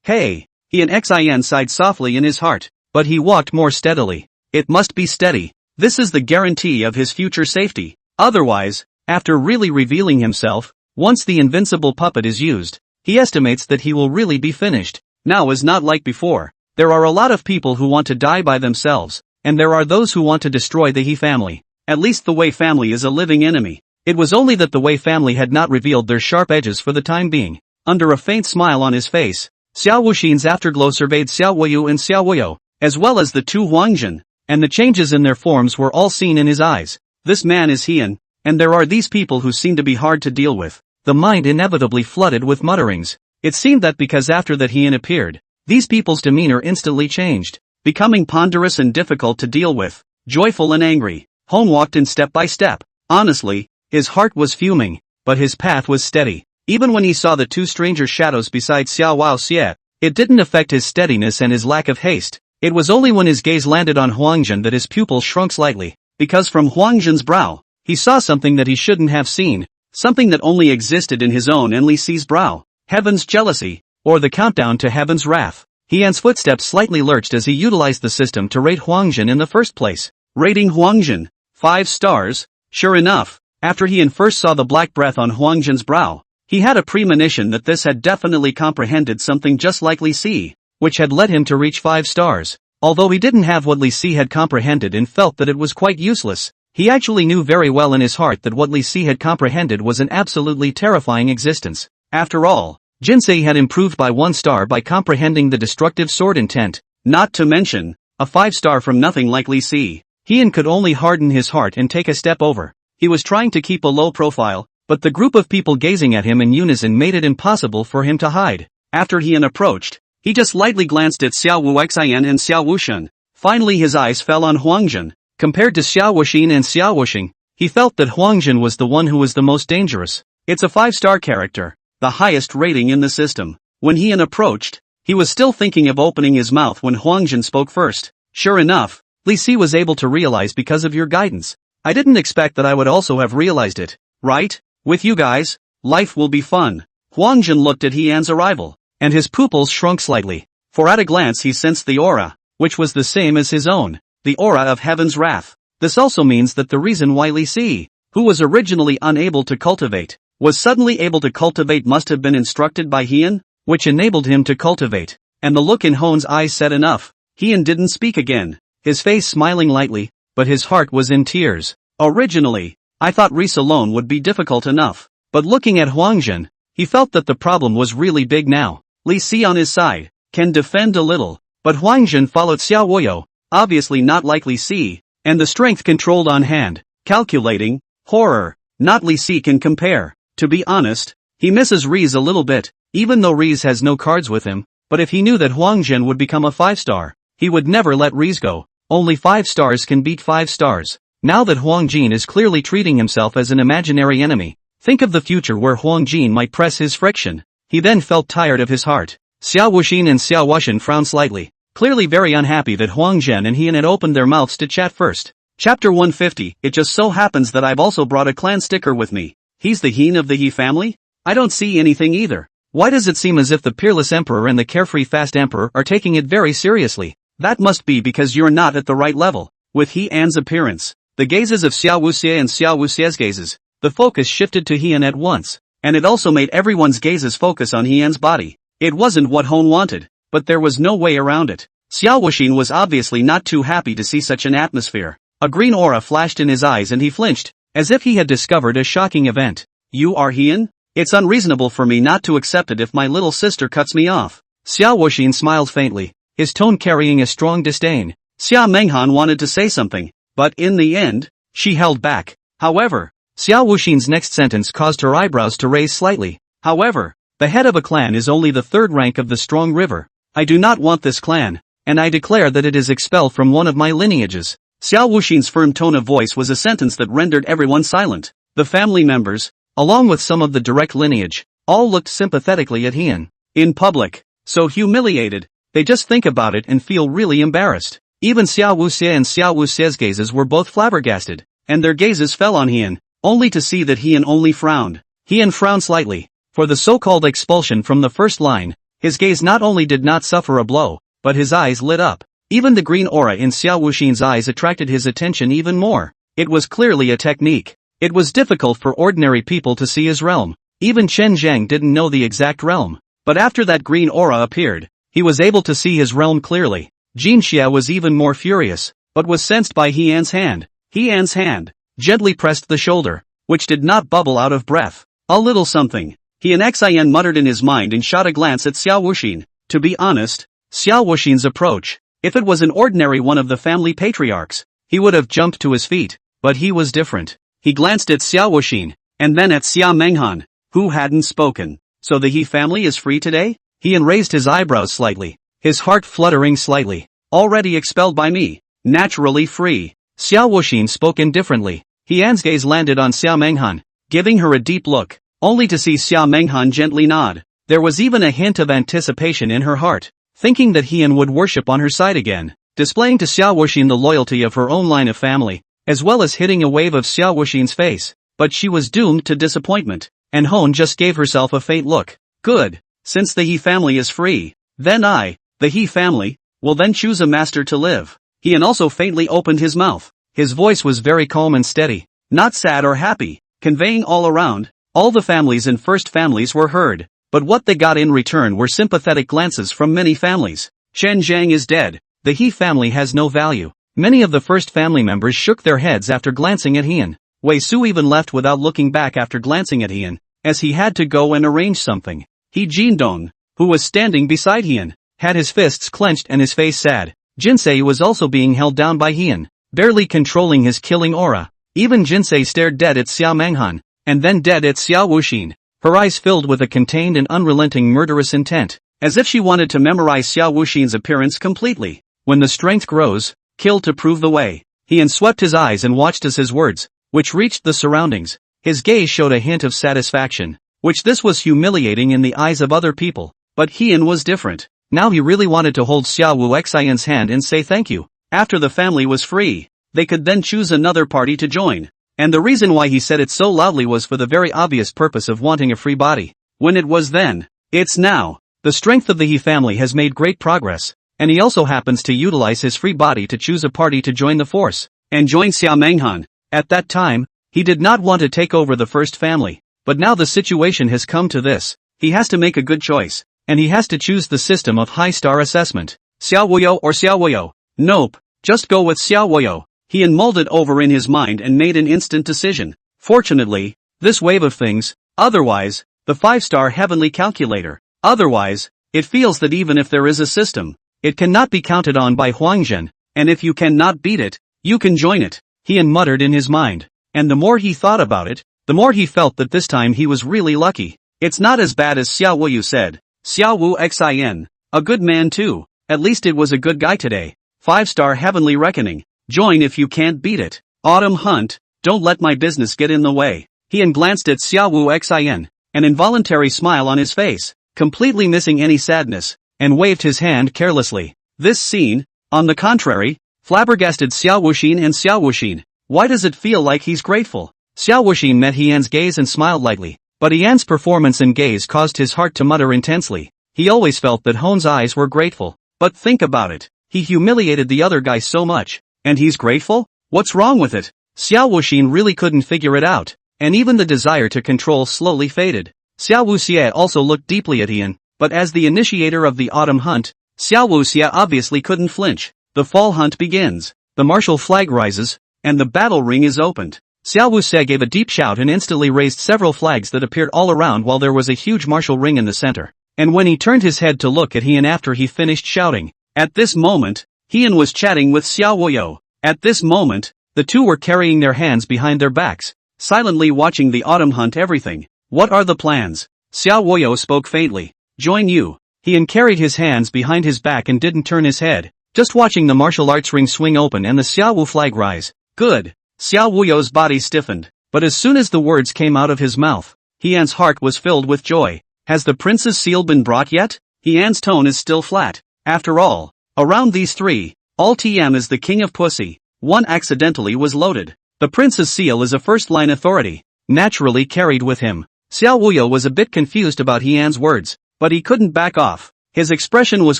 Hey, he and xin sighed softly in his heart, but he walked more steadily. It must be steady. This is the guarantee of his future safety. Otherwise, after really revealing himself, once the invincible puppet is used, he estimates that he will really be finished. Now is not like before. There are a lot of people who want to die by themselves, and there are those who want to destroy the He family. At least the Wei family is a living enemy. It was only that the Wei family had not revealed their sharp edges for the time being. Under a faint smile on his face, Xiao Wuxin's afterglow surveyed Xiao Wuyu and Xiao Wuyo, as well as the two Huangjin, and the changes in their forms were all seen in his eyes. This man is Heian, and there are these people who seem to be hard to deal with. The mind inevitably flooded with mutterings. It seemed that because after that Heian appeared, these people's demeanor instantly changed, becoming ponderous and difficult to deal with, joyful and angry. Hon walked in step by step. Honestly, his heart was fuming, but his path was steady. Even when he saw the two stranger shadows beside Xiao Wao Xie, it didn't affect his steadiness and his lack of haste. It was only when his gaze landed on Huangjin that his pupil shrunk slightly, because from Huangjin's brow, he saw something that he shouldn't have seen, something that only existed in his own and Li Si's brow. Heaven's jealousy, or the countdown to heaven's wrath. Heian's footsteps slightly lurched as he utilized the system to rate Huangjin in the first place. Rating Huangjin, 5 stars. Sure enough, after Heian first saw the black breath on Huangjin's brow, he had a premonition that this had definitely comprehended something just like Li Si, which had led him to reach 5 stars. Although he didn't have what Li Si had comprehended and felt that it was quite useless, he actually knew very well in his heart that what Li Si had comprehended was an absolutely terrifying existence. After all, Jinsei had improved by 1 star by comprehending the destructive sword intent, not to mention, a 5 star from nothing like Li Si. Heian could only harden his heart and take a step over. He was trying to keep a low profile, but the group of people gazing at him in unison made it impossible for him to hide. After Heian approached, he just lightly glanced at Xiao Wuxian and Xiao Wuxin. Finally his eyes fell on Huangjin. Compared to Xiao Wuxin and Xiao Wuxing, he felt that Huangjin was the one who was the most dangerous. It's a 5-star character, the highest rating in the system. When Heian approached, he was still thinking of opening his mouth when Huangjin spoke first. Sure enough, Li Si was able to realize because of your guidance. I didn't expect that I would also have realized it, right? With you guys, life will be fun. Huangjin looked at Heian's arrival, and his pupils shrunk slightly, for at a glance he sensed the aura, which was the same as his own, the aura of heaven's wrath. This also means that the reason why Li Si, who was originally unable to cultivate, was suddenly able to cultivate must have been instructed by Heian, which enabled him to cultivate, and the look in Hon's eyes said enough. Heian didn't speak again, his face smiling lightly, but his heart was in tears. Originally, I thought Reese alone would be difficult enough, but looking at Huangjin, he felt that the problem was really big now. Li Si on his side, can defend a little, but Huangjin followed Xiao Wuyo, obviously not like Li Si, and the strength controlled on hand, calculating, horror, not Li Si can compare. To be honest, he misses Reese a little bit, even though Reese has no cards with him, but if he knew that Huangjin would become a 5-star, he would never let Reese go. Only 5 stars can beat 5 stars. Now that Huangjin is clearly treating himself as an imaginary enemy, think of the future where Huangjin might press his friction. He then felt tired of his heart. Xiao Wuxin and Xiao Wuxin frowned slightly, clearly very unhappy that Huangjin and Heian had opened their mouths to chat first. Chapter 150, it just so happens that I've also brought a clan sticker with me. He's the Heian of the He family? I don't see anything either. Why does it seem as if the peerless emperor and the carefree fast emperor are taking it very seriously? That must be because you're not at the right level. With Heian's appearance, the gazes of Xiao Wuxie and Xiao Wuxie's gazes, the focus shifted to Heian at once, and it also made everyone's gazes focus on Heian's body. It wasn't what Hon wanted, but there was no way around it. Xiao Wuxin was obviously not too happy to see such an atmosphere. A green aura flashed in his eyes and he flinched, as if he had discovered a shocking event. You are Heian? It's unreasonable for me not to accept it if my little sister cuts me off. Xiao Wuxin smiled faintly, his tone carrying a strong disdain. Xia Menghan wanted to say something, but in the end, she held back. However, Xiao Wuxin's next sentence caused her eyebrows to raise slightly. However, the head of a clan is only the 3rd rank of the strong river. I do not want this clan, and I declare that it is expelled from one of my lineages. Xiao Wuxin's firm tone of voice was a sentence that rendered everyone silent. The family members, along with some of the direct lineage, all looked sympathetically at Heian. In public, so humiliated, they just think about it and feel really embarrassed. Even Xiao Wuxie and Xiao Wuxie's gazes were both flabbergasted, and their gazes fell on Heian, only to see that Heian only frowned. Heian frowned slightly. For the so-called expulsion from the first line, his gaze not only did not suffer a blow, but his eyes lit up. Even the green aura in Xiao Wuxin's eyes attracted his attention even more. It was clearly a technique. It was difficult for ordinary people to see his realm. Even Chen Zhang didn't know the exact realm. But after that green aura appeared, he was able to see his realm clearly. Jin Xia was even more furious. but was sensed by Hyeon's hand. Hyeon's hand gently pressed the shoulder, which did not bubble out of breath. A little something. Hyeon muttered in his mind and shot a glance at Xiao Wuxin. To be honest, Xiao Wuxin's approach, if it was an ordinary one of the family patriarchs, he would have jumped to his feet, but he was different. He glanced at Xiao Wuxin, and then at Xia Menghan, who hadn't spoken. So the He family is free today? Hyeon raised his eyebrows slightly, his heart fluttering slightly. Already expelled by me. Naturally free. Xiao Wuxin spoke indifferently. Hyeon's gaze landed on Xia Menghan, giving her a deep look, only to see Xia Menghan gently nod. There was even a hint of anticipation in her heart, thinking that Hyeon would worship on her side again, displaying to Xiao Wuxin the loyalty of her own line of family, as well as hitting a wave of Xiao Wuxin's face. But she was doomed to disappointment, and Hone just gave herself a faint look. Good. Since the He family is free, then I, the He family, will then choose a master to live. Hyeon also faintly opened his mouth. His voice was very calm and steady, not sad or happy, conveying all around, all the families and first families were heard, but what they got in return were sympathetic glances from many families. Chen Zhang is dead. The He family has no value. Many of the first family members shook their heads after glancing at Hyeon. Wei Su even left without looking back after glancing at Hyeon, as he had to go and arrange something. He Jindong, who was standing beside Hyeon, had his fists clenched and his face sad. Jinsei was also being held down by Hyeon, barely controlling his killing aura. Even Jinsei stared dead at Xiao Menghan, and then dead at Xiao Wuxin, her eyes filled with a contained and unrelenting murderous intent, as if she wanted to memorize Xiao Wuxin's appearance completely. When the strength grows, kill to prove the way. Hyeon swept his eyes and watched as his words, which reached the surroundings. His gaze showed a hint of satisfaction, which this was humiliating in the eyes of other people, but Hyeon was different. Now he really wanted to hold Xiao Wuxin's hand and say thank you. After the family was free, they could then choose another party to join. And the reason why he said it so loudly was for the very obvious purpose of wanting a free body. When it was then, it's now. The strength of the He family has made great progress, and he also happens to utilize his free body to choose a party to join the force, and join Xiao Menghan. At that time, he did not want to take over the first family, but now the situation has come to this. He has to make a good choice, and he has to choose the system of high star assessment. Xiao Wuyo or Xiao Wuyo? Nope, just go with Xiao Wuyo. He mulled it over in his mind and made an instant decision. Fortunately, this wave of things, otherwise, the 5-star heavenly calculator, otherwise, it feels that even if there is a system, it cannot be counted on by Huangzhen, and if you cannot beat it, you can join it. He muttered in his mind, and the more he thought about it, the more he felt that this time he was really lucky. It's not as bad as Xiao Wuyu said. Xiao Wuxin, a good man too, at least it was a good guy today. 5-star heavenly reckoning. Join if you can't beat it. Autumn hunt, don't let my business get in the way. He glanced at Xiao Wuxin, an involuntary smile on his face, completely missing any sadness, and waved his hand carelessly. This scene, on the contrary, flabbergasted Xiao Wuxin and Xiao Wuxin. Why does it feel like he's grateful? Xiao Wuxin met Hyeon's gaze and smiled lightly, but Hyeon's performance and gaze caused his heart to mutter intensely. He always felt that Hone's eyes were grateful, but think about it. He humiliated the other guy so much. And he's grateful? What's wrong with it? Xiao Wuxin really couldn't figure it out, and even the desire to control slowly faded. Xiao Wuxia also looked deeply at Hyeon, but as the initiator of the autumn hunt, Xiao Wuxia obviously couldn't flinch. The fall hunt begins, the martial flag rises, and the battle ring is opened. Xiao Wuxia gave a deep shout and instantly raised several flags that appeared all around while there was a huge martial ring in the center. And when he turned his head to look at Hyeon after he finished shouting, at this moment, Hyeon was chatting with Xiao Wuyo. At this moment, the two were carrying their hands behind their backs, silently watching the autumn hunt everything. What are the plans? Xiao Wuyo spoke faintly. Join you. Hyeon carried his hands behind his back and didn't turn his head, just watching the martial arts ring swing open and the Xiao Wu flag rise. Good. Xiao Wuyo's body stiffened, but as soon as the words came out of his mouth, Hyeon's heart was filled with joy. Has the prince's seal been brought yet? Hyeon's tone is still flat. After all, around these three, all TM is the king of pussy. One accidentally was loaded. The prince's seal is a first-line authority, naturally carried with him. Xiao Wuyo was a bit confused about Hyeon's words, but he couldn't back off. His expression was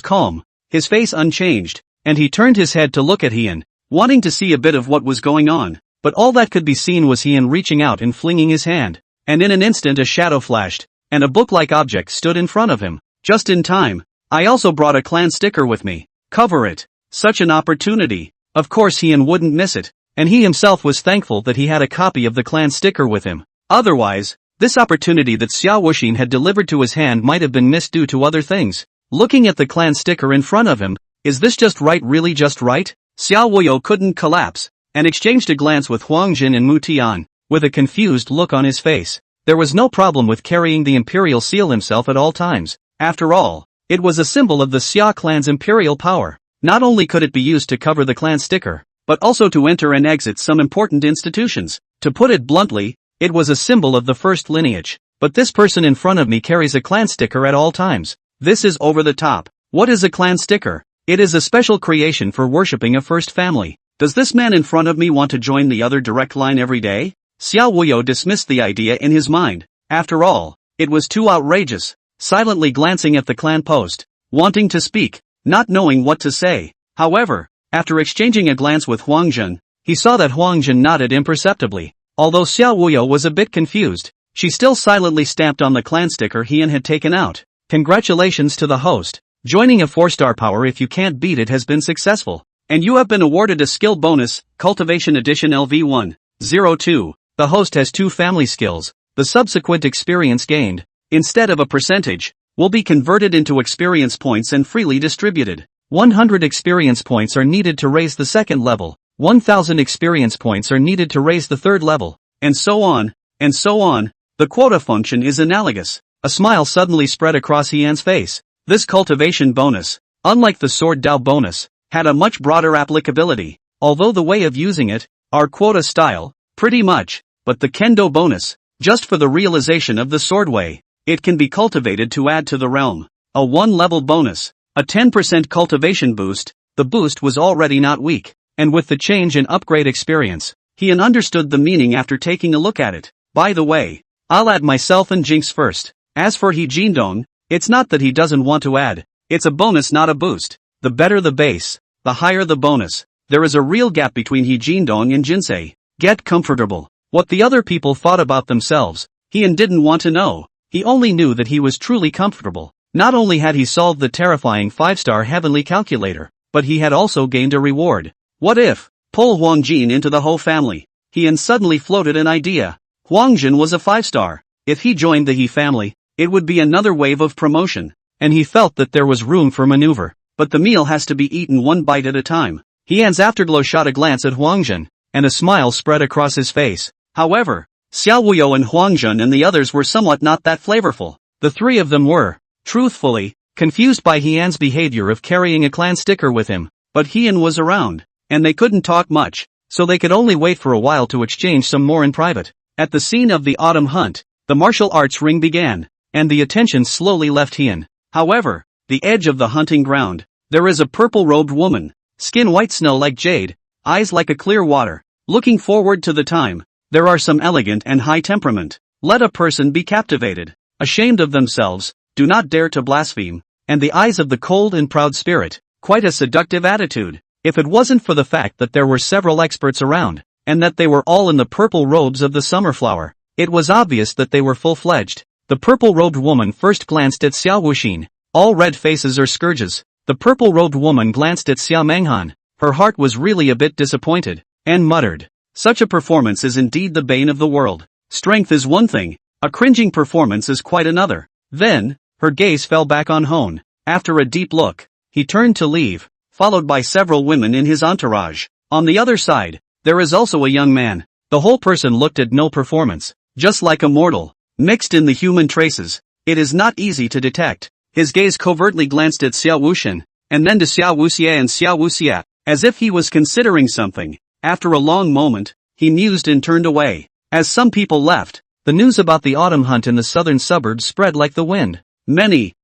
calm, his face unchanged, and he turned his head to look at Hyeon, wanting to see a bit of what was going on. But all that could be seen was Hyeon reaching out and flinging his hand, and in an instant a shadow flashed, and a book-like object stood in front of him. Just in time. I also brought a clan sticker with me. Cover it. Such an opportunity. Of course Heian wouldn't miss it, and he himself was thankful that he had a copy of the clan sticker with him. Otherwise, this opportunity that Xiao Wuxin had delivered to his hand might have been missed due to other things. Looking at the clan sticker in front of him, is this just right, really just right? Xiao Wuyo couldn't collapse, and exchanged a glance with Huang Jin and Mu Tian, with a confused look on his face. There was no problem with carrying the imperial seal himself at all times. After all, it was a symbol of the Xia clan's imperial power. Not only could it be used to cover the clan sticker, but also to enter and exit some important institutions. To put it bluntly, it was a symbol of the first lineage. But this person in front of me carries a clan sticker at all times. This is over the top. What is a clan sticker? It is a special creation for worshipping a first family. Does this man in front of me want to join the other direct line every day? Xiao Wuyo dismissed the idea in his mind. After all, it was too outrageous. Silently glancing at the clan post, wanting to speak, not knowing what to say. However, after exchanging a glance with Huang Jin, he saw that Huang Jin nodded imperceptibly. Although Xiao Wuyo was a bit confused, she still silently stamped on the clan sticker Heian had taken out. Congratulations to the host. Joining a 4-star power if you can't beat it has been successful, and you have been awarded a skill bonus, Cultivation Edition LV102. The host has 2 family skills. The subsequent experience gained, instead of a percentage, will be converted into experience points and freely distributed. 100 experience points are needed to raise the second level, 1000 experience points are needed to raise the third level, and so on, and so on. The quota function is analogous. A smile suddenly spread across Heian's face. This cultivation bonus, unlike the sword Dao bonus, had a much broader applicability, although the way of using it, our quota style, pretty much, but the kendo bonus, just for the realization of the sword way, it can be cultivated to add to the realm. A 1-level bonus, a 10% cultivation boost. The boost was already not weak, and with the change in upgrade experience, Heian understood the meaning after taking a look at it. By the way, I'll add myself and Jinx first. As for He Jindong, it's not that he doesn't want to add, it's a bonus not a boost. The better the base, the higher the bonus. There is a real gap between He Jindong and Jinsei. Get comfortable. What the other people thought about themselves, Heian didn't want to know. He only knew that he was truly comfortable. Not only had he solved the terrifying 5-star heavenly calculator, but he had also gained a reward. What if, pull Huang Jin into the Ho family? Heian suddenly floated an idea. Huang Jin was a 5-star. If he joined the He family, it would be another wave of promotion, and he felt that there was room for maneuver. But the meal has to be eaten one bite at a time. Heian's afterglow shot a glance at Huang Jin, and a smile spread across his face. However, Xiao Wuyo and Huang Jin and the others were somewhat not that flavorful. The 3 of them were, truthfully, confused by Heian's behavior of carrying a clan sticker with him. But Heian was around, and they couldn't talk much, so they could only wait for a while to exchange some more in private. At the scene of the autumn hunt, the martial arts ring began, and the attention slowly left Heian. However, the edge of the hunting ground, there is a purple-robed woman, skin white snow like jade, eyes like a clear water. Looking forward to the time, there are some elegant and high temperament. Let a person be captivated, ashamed of themselves, do not dare to blaspheme, and the eyes of the cold and proud spirit, quite a seductive attitude. If it wasn't for the fact that there were several experts around, and that they were all in the purple robes of the summer flower, it was obvious that they were full-fledged. The purple-robed woman first glanced at Xiao Wuxin. All red faces are scourges. The purple-robed woman glanced at Xiao Menghan. Her heart was really a bit disappointed, and muttered, "Such a performance is indeed the bane of the world. Strength is one thing, a cringing performance is quite another." Then, her gaze fell back on Hone. After a deep look, he turned to leave, followed by several women in his entourage. On the other side, there is also a young man. The whole person looked at no performance, just like a mortal, mixed in the human traces. It is not easy to detect. His gaze covertly glanced at Xiao Wuxian, and then to Xiao Wuxia and Xiao Wuxia, as if he was considering something. After a long moment, he mused and turned away. As some people left, the news about the autumn hunt in the southern suburbs spread like the wind. Many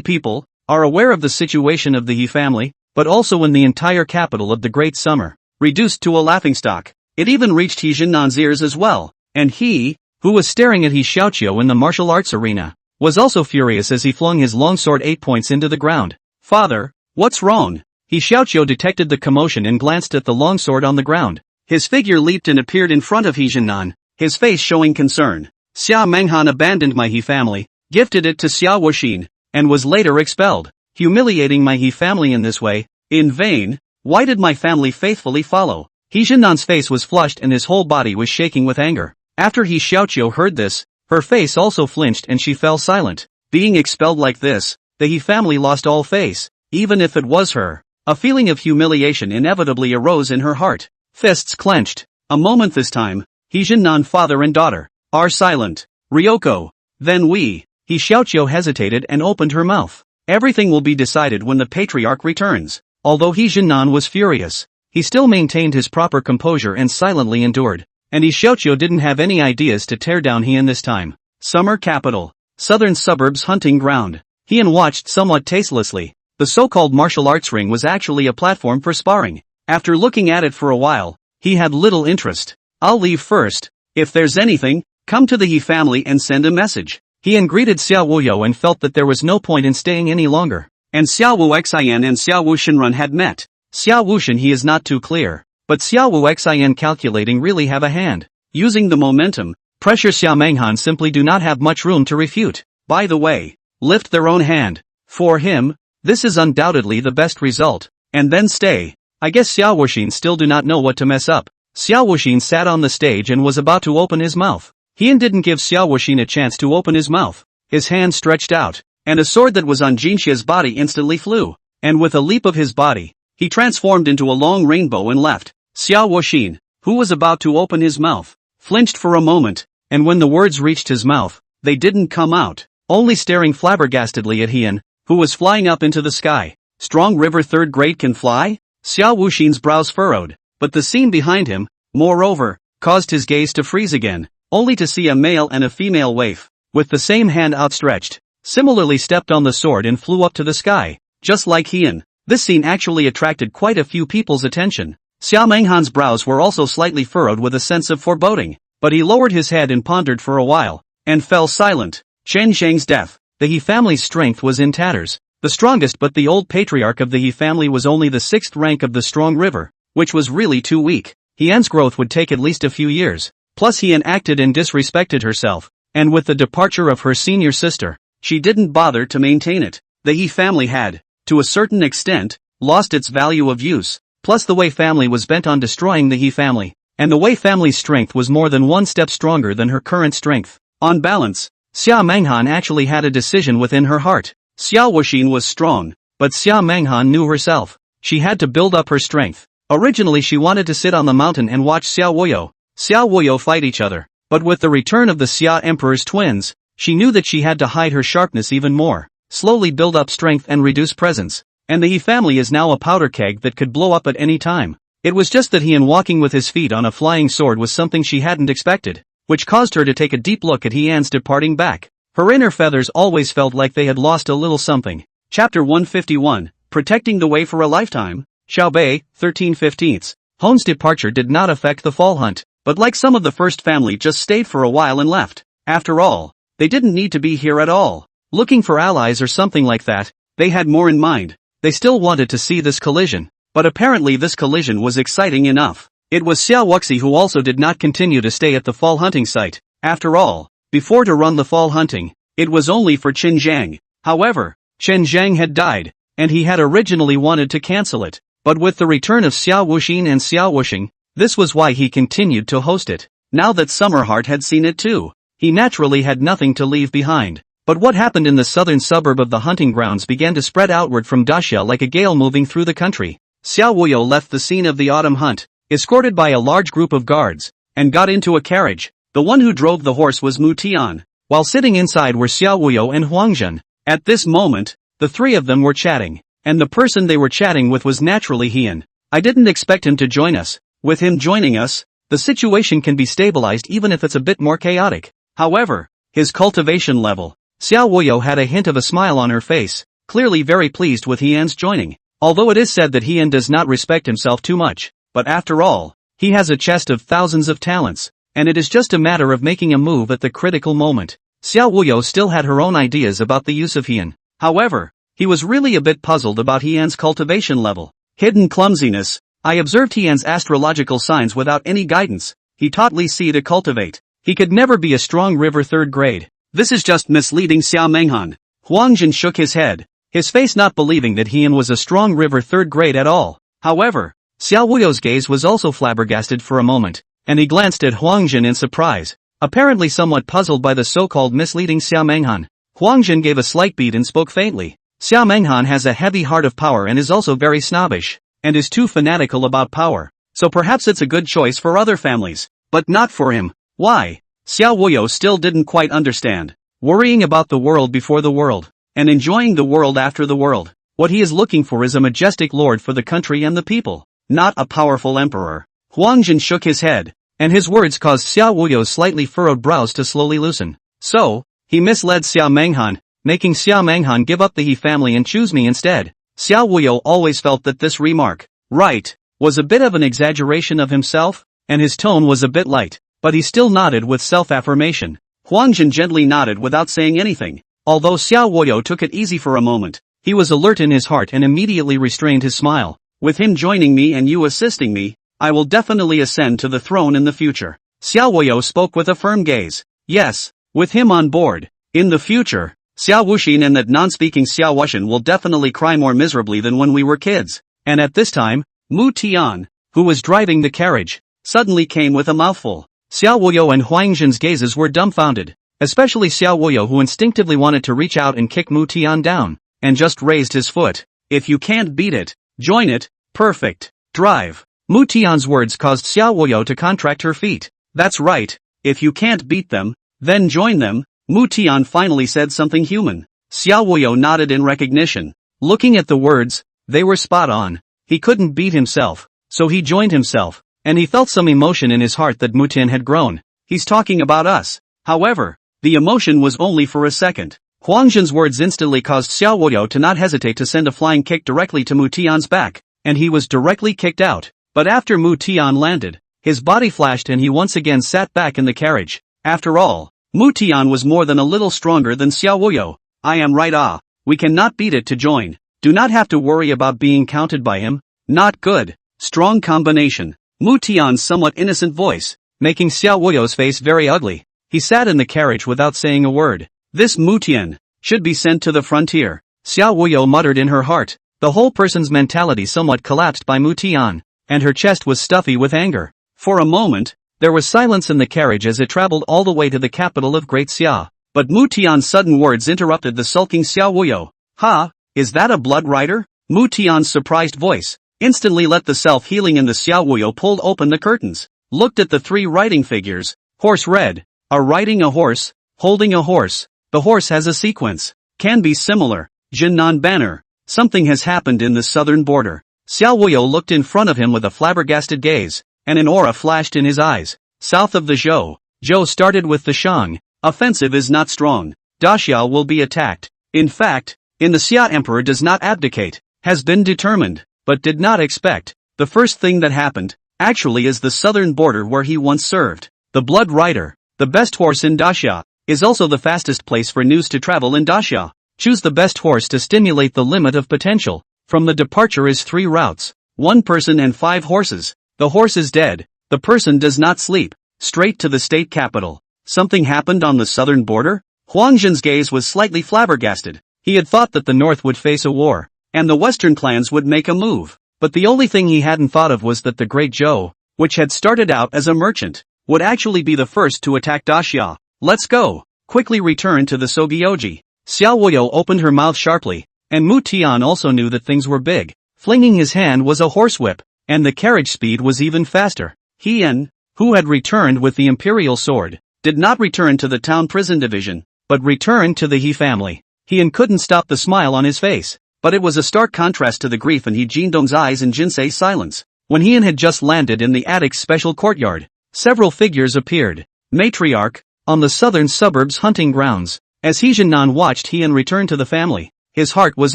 people are aware of the situation of the He family, but also in the entire capital of the Great Summer, reduced to a laughingstock. It even reached He Jinnan's ears as well, and he, who was staring at He Xiaoqiu in the martial arts arena, was also furious as he flung his longsword 8 points into the ground. "Father, what's wrong?" He Xiaoqiu detected the commotion and glanced at the longsword on the ground. His figure leaped and appeared in front of He Jinnan, his face showing concern. "Xiao Menghan abandoned my He family, gifted it to Xiao Wuxin, and was later expelled. Humiliating my He family in this way, in vain, Why did my family faithfully follow? He Jinnan's face was flushed and his whole body was shaking with anger. After He Xiaoqiu heard this, her face also flinched and she fell silent. Being expelled like this, the He family lost all face, even if it was her. A feeling of humiliation inevitably arose in her heart. Fists clenched. A moment this time, He Jinnan father and daughter are silent. Ryoko. Then He Xiaoqiu hesitated and opened her mouth. Everything will be decided when the patriarch returns. Although He Jinnan was furious, he still maintained his proper composure and silently endured. And He Xiaoqiu didn't have any ideas to tear down Heian this time. Summer capital. Southern suburbs hunting ground. Heian watched somewhat tastelessly. The so-called martial arts ring was actually a platform for sparring. After looking at it for a while, he had little interest. I'll leave first. If there's anything, come to the He family and send a message. Heian greeted Xiao Wuyo and felt that there was no point in staying any longer. And Xiao Wu Xian and Xiao Wu Shenrun had met. Xiao Wu Shen he is not too clear. But Xiao Wu Xian calculating really have a hand. Using the momentum, pressure Xiao Menghan simply do not have much room to refute. By the way, lift their own hand. For him, this is undoubtedly the best result. And then stay. I guess Xiao Wuxin still do not know what to mess up. Xiao Wuxin sat on the stage and was about to open his mouth. Heian didn't give Xiao Wuxin a chance to open his mouth. His hand stretched out, and a sword that was on Jinxia's body instantly flew. And with a leap of his body, he transformed into a long rainbow and left. Xiao Wuxin, who was about to open his mouth, flinched for a moment, and when the words reached his mouth, they didn't come out, only staring flabbergastedly at Heian, who was flying up into the sky. Strong river third grade can fly? Xiao Wuxin's brows furrowed, but the scene behind him, moreover, caused his gaze to freeze again, only to see a male and a female waif, with the same hand outstretched, similarly stepped on the sword and flew up to the sky, just like Heian. This scene actually attracted quite a few people's attention. Xiao Menghan's brows were also slightly furrowed with a sense of foreboding, but he lowered his head and pondered for a while, and fell silent. Chen Zheng's death. The He family's strength was in tatters. The strongest but the old patriarch of the He family was only the 6th rank of the strong river, which was really too weak. Heian's growth would take at least a few years. Plus Heian acted and disrespected herself, and with the departure of her senior sister, she didn't bother to maintain it. The He family had, to a certain extent, lost its value of use. Plus the Wei family was bent on destroying the He family, and the Wei family's strength was more than one step stronger than her current strength. On balance, Xiao Menghan actually had a decision within her heart. Xiao Wuxin was strong, but Xiao Menghan knew herself. She had to build up her strength. Originally she wanted to sit on the mountain and watch Xiao Wuyo fight each other, but with the return of the Xia Emperor's twins, she knew that she had to hide her sharpness even more, slowly build up strength and reduce presence. And the He family is now a powder keg that could blow up at any time. It was just that Heian walking with his feet on a flying sword was something she hadn't expected, which caused her to take a deep look at Heian's departing back. Her inner feathers always felt like they had lost a little something. Chapter 151, Protecting the Way for a Lifetime. Xiaobei, 13/15. Hon's departure did not affect the fall hunt, but like some of the first family just stayed for a while and left. After all, they didn't need to be here at all. Looking for allies or something like that, they had more in mind. They still wanted to see this collision, but apparently this collision was exciting enough. It was Xiao Wuxi who also did not continue to stay at the fall hunting site. After all, before to run the fall hunting, it was only for Chen Zhang. However, Chen Zhang had died, and he had originally wanted to cancel it. But with the return of Xiao Wuxin and Xiao Wuxing, this was why he continued to host it. Now that Summerheart had seen it too, he naturally had nothing to leave behind. But what happened in the southern suburb of the hunting grounds began to spread outward from Daxia like a gale moving through the country. Xiao Wuyo left the scene of the autumn hunt, escorted by a large group of guards, and got into a carriage. The one who drove the horse was Mu Tian, while sitting inside were Xiao Wuyo and Huang Zhen. At this moment, the three of them were chatting, and the person they were chatting with was naturally Heian. I didn't expect him to join us. With him joining us, the situation can be stabilized even if it's a bit more chaotic. However, his cultivation level. Xiao Wuyo had a hint of a smile on her face, clearly very pleased with Heian's joining. Although it is said that Heian does not respect himself too much, but after all, he has a chest of thousands of talents, and it is just a matter of making a move at the critical moment. Xiao Wuyo still had her own ideas about the use of Heian. However, he was really a bit puzzled about Heian's cultivation level. Hidden clumsiness. I observed Heian's astrological signs without any guidance. He taught Li Si to cultivate. He could never be a strong river third grade. This is just misleading Xiao Menghan. Huang Jin shook his head, his face not believing that Heian was a strong river third grade at all. However, Xiao Wuyo's gaze was also flabbergasted for a moment, and he glanced at Huangjin in surprise, apparently somewhat puzzled by the so-called misleading Xiao Menghan. Huangjin gave a slight beat and spoke faintly. Xiao Menghan has a heavy heart of power and is also very snobbish, and is too fanatical about power, so perhaps it's a good choice for other families, but not for him. Why? Xiao Wuyo still didn't quite understand. Worrying about the world before the world, and enjoying the world after the world. What he is looking for is a majestic lord for the country and the people, not a powerful emperor. Huangjin shook his head, and his words caused Xiao Wuyo's slightly furrowed brows to slowly loosen. So, he misled Xiao Menghan, making Xiao Menghan give up the He family and choose me instead. Xiao Wuyo always felt that this remark, right, was a bit of an exaggeration of himself, and his tone was a bit light, but he still nodded with self-affirmation. Huangjin gently nodded without saying anything. Although Xiao Wuyo took it easy for a moment, he was alert in his heart and immediately restrained his smile. With him joining me and you assisting me, I will definitely ascend to the throne in the future. Xiao Wuyo spoke with a firm gaze. Yes, with him on board, in the future, Xiao Wuxin and that non-speaking Xiao Wuxian will definitely cry more miserably than when we were kids. And at this time, Mu Tian, who was driving the carriage, suddenly came with a mouthful. Xiao Wuyo and Huangjin's gazes were dumbfounded, especially Xiao Wuyo, who instinctively wanted to reach out and kick Mu Tian down, and just raised his foot. If you can't beat it, join it. Perfect. Drive. Mu Tian's words caused Xiao Wuyo to contract her feet. That's right. If you can't beat them, then join them. Mu Tian finally said something human. Xiao Wuyo nodded in recognition. Looking at the words, they were spot on. He couldn't beat himself, so he joined himself, and he felt some emotion in his heart that Mu Tian had grown. He's talking about us. However, the emotion was only for a second. Huangjin's words instantly caused Xiao Wuyo to not hesitate to send a flying kick directly to Mu Tian's back, and he was directly kicked out. But after Mu Tian landed, his body flashed and he once again sat back in the carriage. After all, Mu Tian was more than a little stronger than Xiao Wuyo. I am right. We cannot beat it to join. Do not have to worry about being counted by him. Not good. Strong combination. Mu Tian's somewhat innocent voice, making Xiao Wuyo's face very ugly. He sat in the carriage without saying a word. This Mu Tian should be sent to the frontier. Xiao Wuyo muttered in her heart. The whole person's mentality somewhat collapsed by Mu Tian, and her chest was stuffy with anger. For a moment, there was silence in the carriage as it traveled all the way to the capital of Great Xia. But Mu Tian's sudden words interrupted the sulking Xiao Wuyo. Ha, is that a blood rider? Mu Tian's surprised voice instantly let the self-healing in the Xiao Wuyo pulled open the curtains, looked at the three riding figures. Horse red, are riding a horse, holding a horse. The horse has a sequence, can be similar. Jinnan banner, something has happened in the southern border. Xiao Wuyo looked in front of him with a flabbergasted gaze, and an aura flashed in his eyes. South of the Zhou started with the Shang. Offensive is not strong. Daxia will be attacked. In fact, the Xia Emperor does not abdicate, has been determined, but did not expect. The first thing that happened, actually, is the southern border where he once served. The Blood Rider, the best horse in Daxia, is also the fastest place for news to travel in Daxia. Choose the best horse to stimulate the limit of potential. From the departure is 3 routes, 1 person and 5 horses. The horse is dead, the person does not sleep. Straight to the state capital. Something happened on the southern border? Huangjin's gaze was slightly flabbergasted. He had thought that the north would face a war, and the western clans would make a move. But the only thing he hadn't thought of was that the Great Zhou, which had started out as a merchant, would actually be the first to attack Daxia. Let's go. Quickly return to the Sogyoji. Xiao Wuyo opened her mouth sharply, and Mu Tian also knew that things were big. Flinging his hand was a horsewhip, and the carriage speed was even faster. Hien, who had returned with the imperial sword, did not return to the town prison division, but returned to the He family. Hien couldn't stop the smile on his face, but it was a stark contrast to the grief in He Jindong's eyes and Jinsei's silence. When Hien had just landed in the attic's special courtyard, several figures appeared. Matriarch, on the southern suburbs hunting grounds. As He Jinnan watched Hien return to the family, his heart was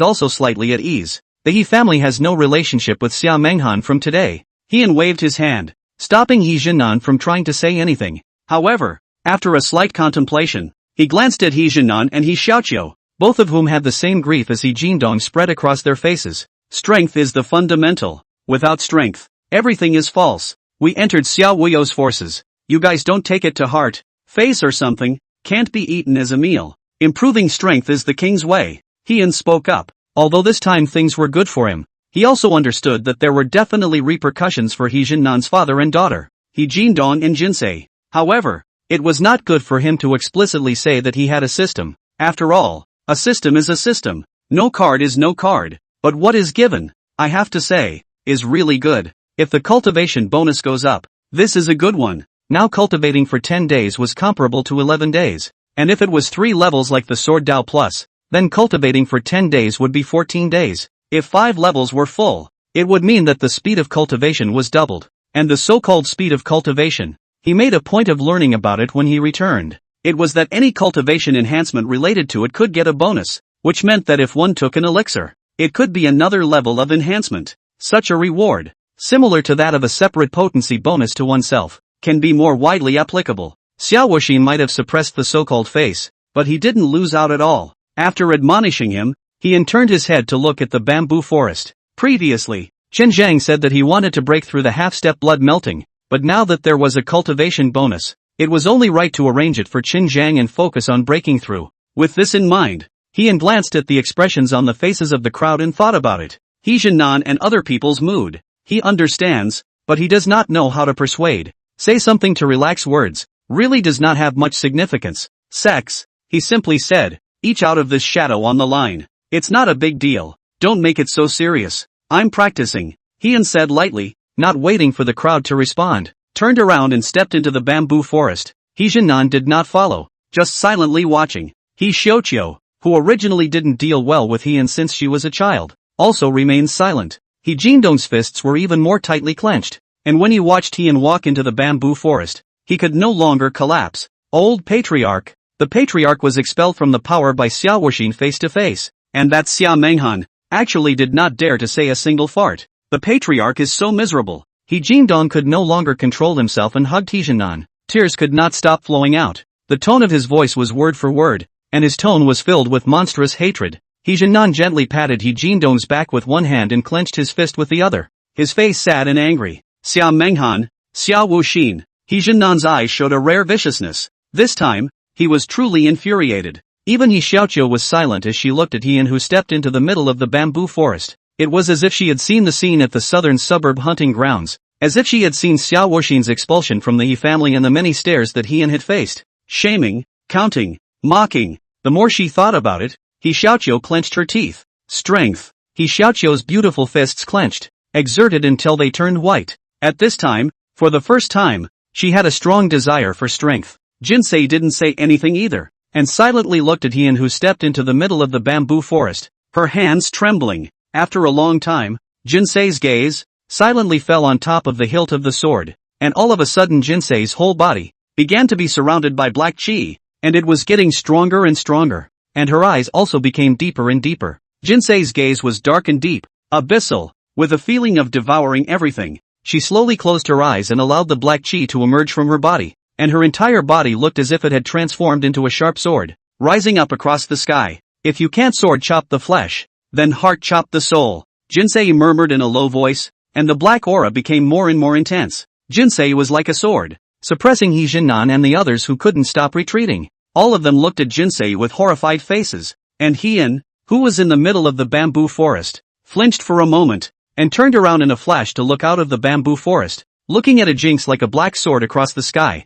also slightly at ease. The He family has no relationship with Xiao Menghan from today. Hien waved his hand, stopping He Jinnan from trying to say anything. However, after a slight contemplation, he glanced at He Jinnan and He Xiaoqiu, both of whom had the same grief as He Jindong spread across their faces. Strength is the fundamental. Without strength, everything is false. We entered Xiao Wuyo's forces. You guys don't take it to heart. Face or something, can't be eaten as a meal. Improving strength is the king's way. Hien spoke up. Although this time things were good for him, He also understood that there were definitely repercussions for He Jinnan's father and daughter, He Jindong and Jinsei. However, it was not good for him to explicitly say that he had a system. After all, a system is a system. No card is no card. But what is given, I have to say, is really good. If the cultivation bonus goes up, this is a good one. Now cultivating for 10 days was comparable to 11 days. And if it was 3 levels like the Sword Dao Plus, then cultivating for 10 days would be 14 days. If 5 levels were full, it would mean that the speed of cultivation was doubled. And the so-called speed of cultivation, he made a point of learning about it when he returned. It was that any cultivation enhancement related to it could get a bonus, which meant that if one took an elixir, it could be another level of enhancement. Such a reward, similar to that of a separate potency bonus to oneself, can be more widely applicable. Xiao Wuxin might have suppressed the so-called face, but he didn't lose out at all. After admonishing him, he turned his head to look at the bamboo forest. Previously, Chen Zhang said that he wanted to break through the half-step blood melting, but now that there was a cultivation bonus, it was only right to arrange it for Qin Zhang and focus on breaking through. With this in mind, he glanced at the expressions on the faces of the crowd and thought about it. He Jinnan and other people's mood. He understands, but he does not know how to persuade. Say something to relax words, really does not have much significance. Sex, he simply said, each out of this shadow on the line. It's not a big deal, don't make it so serious. I'm practicing, Heian said lightly, not waiting for the crowd to respond. Turned around and stepped into the bamboo forest. He Jinnan did not follow, just silently watching. He Xiaoqiu, who originally didn't deal well with Heian since she was a child, also remained silent. He Jindong's fists were even more tightly clenched, and when he watched Heian walk into the bamboo forest, he could no longer collapse. Old Patriarch. The Patriarch was expelled from the power by Xiao Wuxin face to face, and that Xia Menghan actually did not dare to say a single fart. The Patriarch is so miserable. He Jindong could no longer control himself and hugged He Jinnan. Tears could not stop flowing out. The tone of his voice was word for word, and his tone was filled with monstrous hatred. He Jinnan gently patted He Jindong's back with one hand and clenched his fist with the other. His face sad and angry. Xia Menghan, Xiao Wuxin. He Jinnan's eyes showed a rare viciousness. This time, he was truly infuriated. Even He Xiaoqiu was silent as she looked at Heian, who stepped into the middle of the bamboo forest. It was as if she had seen the scene at the southern suburb hunting grounds, as if she had seen Xiao Wuxin's expulsion from the He family and the many stares that Heian had faced. Shaming, counting, mocking. The more she thought about it, He Xiaoqiu clenched her teeth. Strength. He Xiaoqiu's beautiful fists clenched, exerted until they turned white. At this time, for the first time, she had a strong desire for strength. Jinsei didn't say anything either, and silently looked at Heian, who stepped into the middle of the bamboo forest, her hands trembling. After a long time, Jinsei's gaze silently fell on top of the hilt of the sword, and all of a sudden Jinsei's whole body began to be surrounded by black chi, and it was getting stronger and stronger, and her eyes also became deeper and deeper. Jinsei's gaze was dark and deep, abyssal, with a feeling of devouring everything. She slowly closed her eyes and allowed the black chi to emerge from her body, and her entire body looked as if it had transformed into a sharp sword, rising up across the sky. If you can't sword chop the flesh, then heart chop the soul, Jinsei murmured in a low voice, and the black aura became more and more intense. Jinsei was like a sword, suppressing He Jinnan and the others who couldn't stop retreating. All of them looked at Jinsei with horrified faces, and Heian, who was in the middle of the bamboo forest, flinched for a moment, and turned around in a flash to look out of the bamboo forest, looking at a jinx like a black sword across the sky.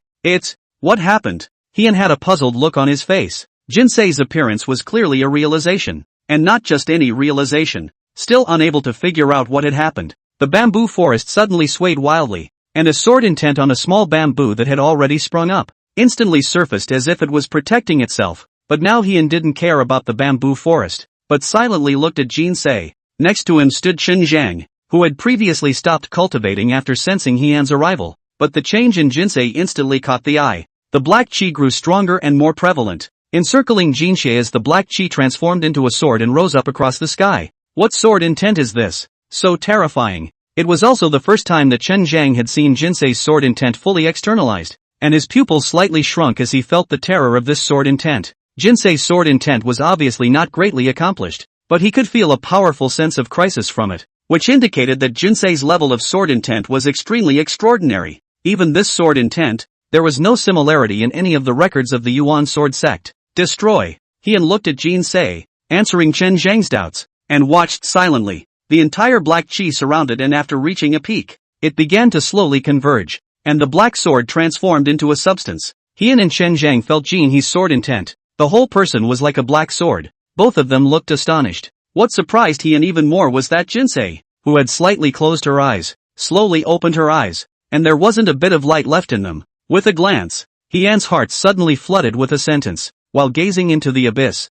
What happened? Heian had a puzzled look on his face. Jinsei's appearance was clearly a realization, and not just any realization. Still unable to figure out what had happened, the bamboo forest suddenly swayed wildly, and a sword intent on a small bamboo that had already sprung up, instantly surfaced as if it was protecting itself. But now Heian didn't care about the bamboo forest, but silently looked at Jinsei. Next to him stood Chen Zhang, who had previously stopped cultivating after sensing Heian's arrival, but the change in Jinsei instantly caught the eye. The black chi grew stronger and more prevalent, encircling Jinsei as the black chi transformed into a sword and rose up across the sky. What sword intent is this? So terrifying. It was also the first time that Chen Zhang had seen Jinsei's sword intent fully externalized, and his pupils slightly shrunk as he felt the terror of this sword intent. Jinsei's sword intent was obviously not greatly accomplished, but he could feel a powerful sense of crisis from it, which indicated that Jinsei's level of sword intent was extremely extraordinary. Even this sword intent, there was no similarity in any of the records of the Yuan sword sect. Destroy. Heian looked at Jinsei, answering Chen Zhang's doubts, and watched silently. the entire black chi surrounded, and after reaching a peak, it began to slowly converge, and the black sword transformed into a substance. Heian and Chen Zhang felt Jin He's sword intent. The whole person was like a black sword. Both of them looked astonished. What surprised Heian even more was that Jinsei, who had slightly closed her eyes, slowly opened her eyes, and there wasn't a bit of light left in them. With a glance, Heian's heart suddenly flooded with a sentence. While gazing into the abyss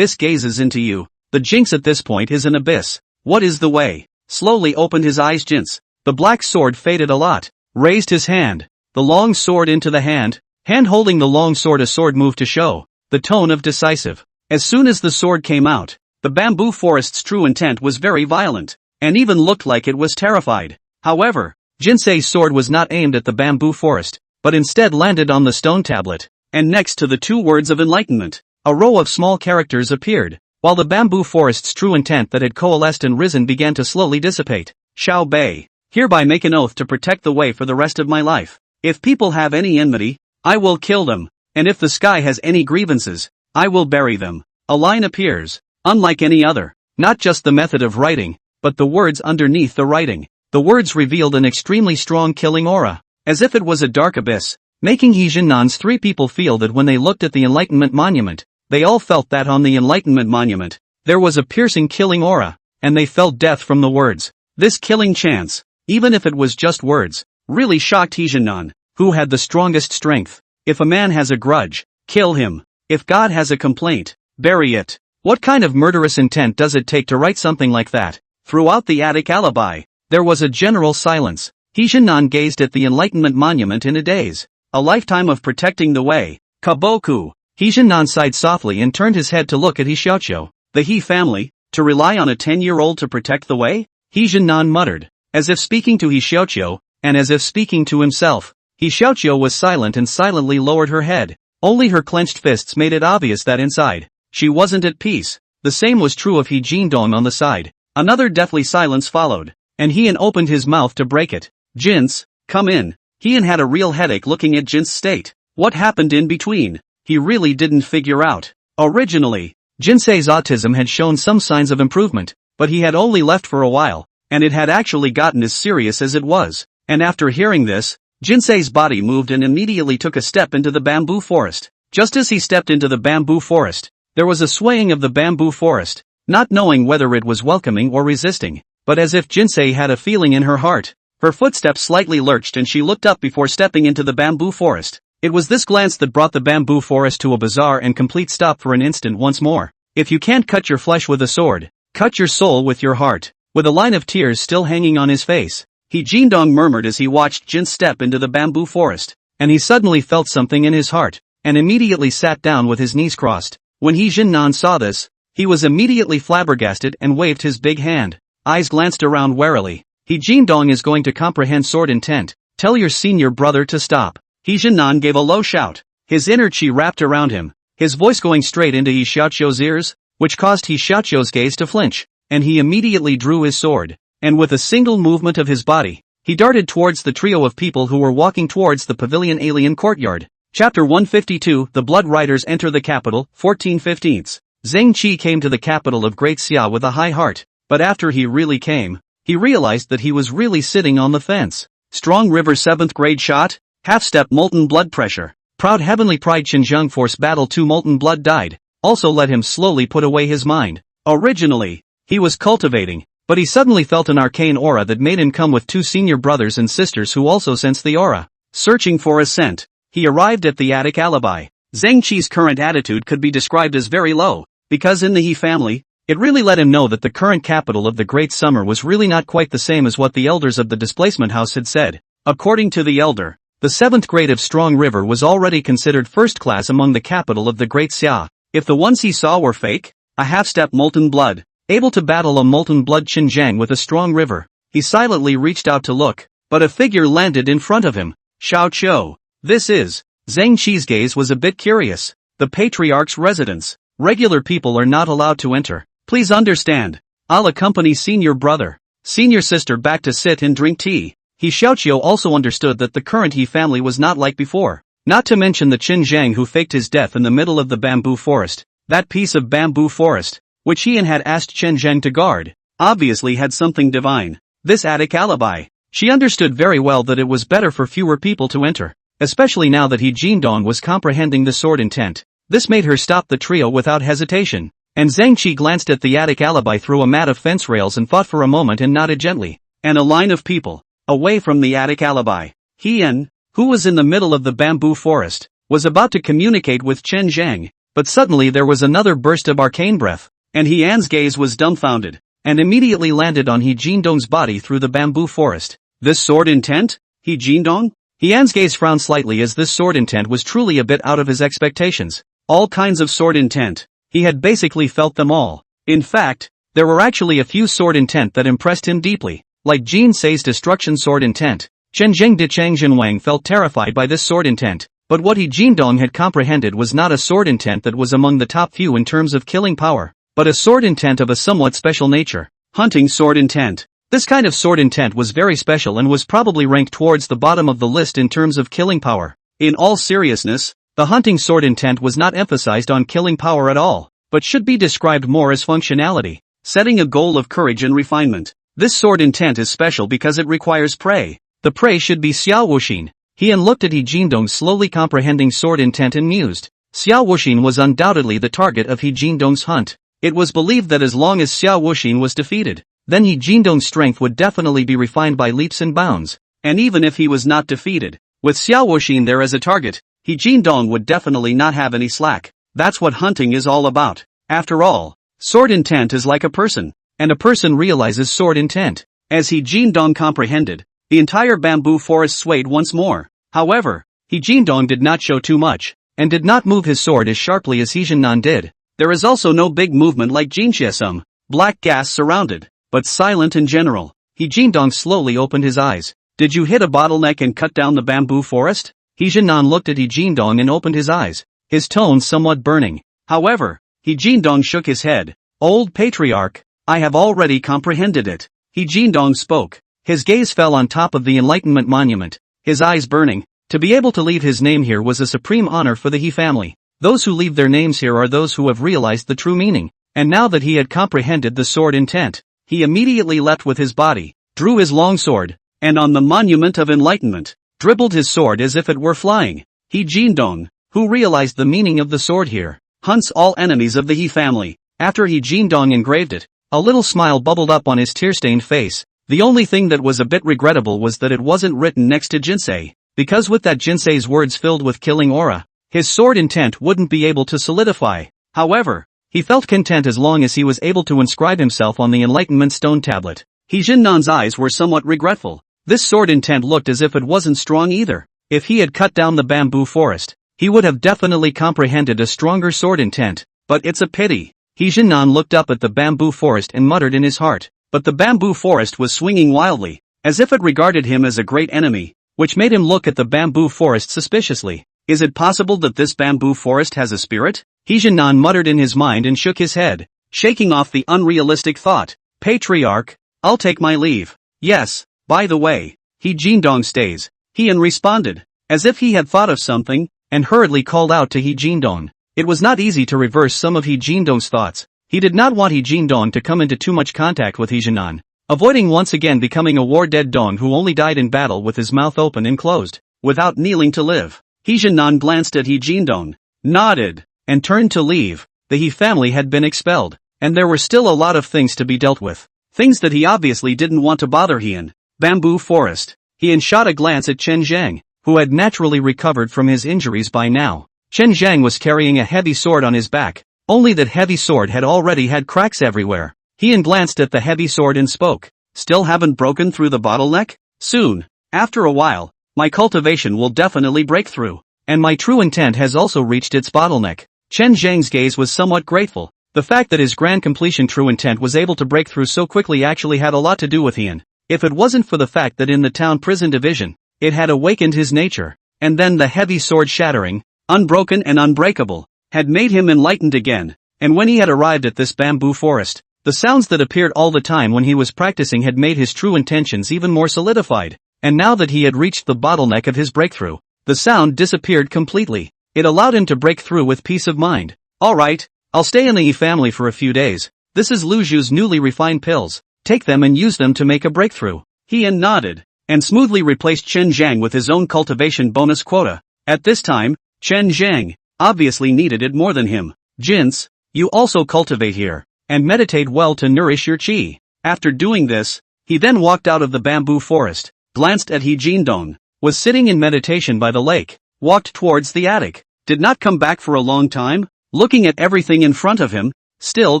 gazes into you. The jinx at this point is an abyss. What is the way? Slowly opened his eyes Jinx. The black sword faded a lot. Raised his hand. The long sword into the hand holding the long sword, a sword moved to show the tone of decisive. As soon as the sword came out, the bamboo forest's true intent was very violent, and even looked like it was terrified. However, Jinsei's sword was not aimed at the bamboo forest, but instead landed on the stone tablet, and next to the 2 words of enlightenment, a row of small characters appeared, while the bamboo forest's true intent that had coalesced and risen began to slowly dissipate. Xiao Bei, hereby make an oath to protect the way for the rest of my life. If people have any enmity, I will kill them, and if the sky has any grievances, I will bury them. A line appears, unlike any other, not just the method of writing, but the words underneath the writing. The words revealed an extremely strong killing aura, as if it was a dark abyss, making He Jinnan's 3 people feel that when they looked at the Enlightenment Monument, they all felt that on the Enlightenment Monument, there was a piercing killing aura, and they felt death from the words. This killing chance, even if it was just words, really shocked He Jinnan, who had the strongest strength. If a man has a grudge, kill him. If God has a complaint, bury it. What kind of murderous intent does it take to write something like that? Throughout the attic alibi, there was a general silence. He Jinnan gazed at the Enlightenment Monument in a daze. A lifetime of protecting the way. Kaboku. He Jinnan sighed softly and turned his head to look at He Xiaoqiu. The He family, to rely on a 10-year-old to protect the way? He Jinnan muttered, as if speaking to He Xiaoqiu, and as if speaking to himself. He Xiaoqiu was silent and silently lowered her head. Only her clenched fists made it obvious that inside, she wasn't at peace. The same was true of He Jindong on the side. Another deathly silence followed, and Heian opened his mouth to break it. Jins, come in. Heian had a real headache looking at Jin's state. What happened in between? He really didn't figure out. Originally, Jinsei's autism had shown some signs of improvement, but he had only left for a while, and it had actually gotten as serious as it was. And after hearing this, Jinsei's body moved and immediately took a step into the bamboo forest. Just as he stepped into the bamboo forest, there was a swaying of the bamboo forest, not knowing whether it was welcoming or resisting, but as if Jinsei had a feeling in her heart. Her footsteps slightly lurched and she looked up before stepping into the bamboo forest. It was this glance that brought the bamboo forest to a bizarre and complete stop for an instant once more. If you can't cut your flesh with a sword, cut your soul with your heart. With a line of tears still hanging on his face, He Jindong murmured as he watched Jin step into the bamboo forest, and he suddenly felt something in his heart, and immediately sat down with his knees crossed. When He Jinnan saw this, he was immediately flabbergasted and waved his big hand. Eyes glanced around warily. He Jindong is going to comprehend sword intent. Tell your senior brother to stop. He Jinnan gave a low shout. His inner chi wrapped around him, his voice going straight into He Xiaoqiu's ears, which caused He Xiaoqiu's gaze to flinch, and he immediately drew his sword. And with a single movement of his body, he darted towards the trio of people who were walking towards the pavilion alien courtyard. Chapter 152 The Blood Riders Enter the Capital, 14/15. Zheng Qi came to the capital of Great Xia with a high heart, but after he really came, he realized that he was really sitting on the fence. Strong River 7th grade shot, half-step molten blood pressure, proud heavenly pride Xinjiang force battle 2 molten blood died, also let him slowly put away his mind. Originally, he was cultivating, but he suddenly felt an arcane aura that made him come with 2 senior brothers and sisters who also sensed the aura. Searching for a scent, he arrived at the attic alibi. Zheng Qi's current attitude could be described as very low, because in the He family, it really let him know that the current capital of the Great Summer was really not quite the same as what the elders of the displacement house had said. According to the elder, the 7th grade of Strong River was already considered first class among the capital of the Great Xia. If the ones he saw were fake, a half-step molten blood, able to battle a molten blood Xinjiang with a Strong River, he silently reached out to look, but a figure landed in front of him. Xiaoqiu. This is. Zheng Qi's gaze was a bit curious. The patriarch's residence. Regular people are not allowed to enter. Please understand. I'll accompany senior brother, senior sister back to sit and drink tea. He Xiaoqiu also understood that the current He family was not like before. Not to mention the Xinjiang who faked his death in the middle of the bamboo forest. That piece of bamboo forest, which Heian had asked Chen Zheng to guard. obviously had something divine. This attic alibi. She understood very well that it was better for fewer people to enter, especially now that He Jindong was comprehending the sword intent. This made her stop the trio without hesitation, and Zhang Qi glanced at the attic alibi through a mat of fence rails and thought for a moment and nodded gently. And a line of people, away from the attic alibi. Hien, who was in the middle of the bamboo forest, was about to communicate with Chen Zhang, but suddenly there was another burst of arcane breath, and Hian's gaze was dumbfounded, and immediately landed on He Jindong's body through the bamboo forest. This sword intent? He Jindong? Hian's gaze frowned slightly as this sword intent was truly a bit out of his expectations. All kinds of sword intent. He had basically felt them all. In fact, there were actually a few sword intent that impressed him deeply, like Jin Sei's destruction sword intent. Chen Zheng de Changzhenwang felt terrified by this sword intent, but what He Jindong had comprehended was not a sword intent that was among the top few in terms of killing power, but a sword intent of a somewhat special nature. Hunting sword intent. This kind of sword intent was very special and was probably ranked towards the bottom of the list in terms of killing power. In all seriousness, the hunting sword intent was not emphasized on killing power at all, but should be described more as functionality, setting a goal of courage and refinement. This sword intent is special because it requires prey. The prey should be Xiao Wuxin. Hien looked at He Jindong's slowly comprehending sword intent and mused. Xiao Wuxin was undoubtedly the target of He Jindong's hunt. It was believed that as long as Xiao Wuxin was defeated, then He Jindong's strength would definitely be refined by leaps and bounds. And even if he was not defeated, with Xiao Wuxin there as a target, He Jindong would definitely not have any slack. That's what hunting is all about. After all, sword intent is like a person, and a person realizes sword intent. As He Jindong comprehended, the entire bamboo forest swayed once more. However, He Jindong did not show too much, and did not move his sword as sharply as He Jinnan did. There is also no big movement like Jinxiesum. Black gas surrounded, but silent in general. He Jindong slowly opened his eyes. Did you hit a bottleneck and cut down the bamboo forest? He Jinnan looked at He Jindong and opened his eyes, his tone somewhat burning. However, He Jindong shook his head. Old patriarch, I have already comprehended it. He Jindong spoke. His gaze fell on top of the Enlightenment Monument, his eyes burning. To be able to leave his name here was a supreme honor for the He family. Those who leave their names here are those who have realized the true meaning. And now that he had comprehended the sword intent, he immediately leapt with his body, drew his long sword, and on the Monument of Enlightenment, dribbled his sword as if it were flying. He Jindong, who realized the meaning of the sword here, hunts all enemies of the He family. After He Jindong engraved it, a little smile bubbled up on his tear-stained face. The only thing that was a bit regrettable was that it wasn't written next to Jinsei, because with that Jinsei's words filled with killing aura, his sword intent wouldn't be able to solidify. However, he felt content as long as he was able to inscribe himself on the Enlightenment stone tablet. He Jinnan's eyes were somewhat regretful. This sword intent looked as if it wasn't strong either. If he had cut down the bamboo forest, he would have definitely comprehended a stronger sword intent, but it's a pity. He Jinnan looked up at the bamboo forest and muttered in his heart, but the bamboo forest was swinging wildly, as if it regarded him as a great enemy, which made him look at the bamboo forest suspiciously. Is it possible that this bamboo forest has a spirit? He Jinnan muttered in his mind and shook his head, shaking off the unrealistic thought. Patriarch, I'll take my leave. Yes, by the way, He Jindong stays. Hien responded, as if he had thought of something, and hurriedly called out to He Jindong. It was not easy to reverse some of He Jindong's thoughts. He did not want He Jindong to come into too much contact with He Jinnan, avoiding once again becoming a war-dead Dong who only died in battle with his mouth open and closed, without kneeling to live. He Jinnan glanced at He Jindong, nodded, and turned to leave. The He family had been expelled, and there were still a lot of things to be dealt with. Things that he obviously didn't want to bother Hien. Bamboo forest. Hien shot a glance at Chen Zhang, who had naturally recovered from his injuries by now. Chen Zhang was carrying a heavy sword on his back, only that heavy sword had already had cracks everywhere. Hien glanced at the heavy sword and spoke. Still haven't broken through the bottleneck? Soon. After a while, my cultivation will definitely break through, and my true intent has also reached its bottleneck. Chen Zhang's gaze was somewhat grateful. The fact that his grand completion true intent was able to break through so quickly actually had a lot to do with Hien. If it wasn't for the fact that in the town prison division, it had awakened his nature, and then the heavy sword shattering, unbroken and unbreakable, had made him enlightened again, and when he had arrived at this bamboo forest, the sounds that appeared all the time when he was practicing had made his true intentions even more solidified, and now that he had reached the bottleneck of his breakthrough, the sound disappeared completely. It allowed him to break through with peace of mind. Alright, I'll stay in the Yi family for a few days. This is Lu Zhu's newly refined pills. take them and use them to make a breakthrough. Hien nodded, and smoothly replaced Chen Zhang with his own cultivation bonus quota. At this time, Chen Zhang obviously needed it more than him. Jinx, you also cultivate here, and meditate well to nourish your qi. After doing this, he then walked out of the bamboo forest, glanced at He Jindong, was sitting in meditation by the lake, walked towards the attic, did not come back for a long time, looking at everything in front of him, still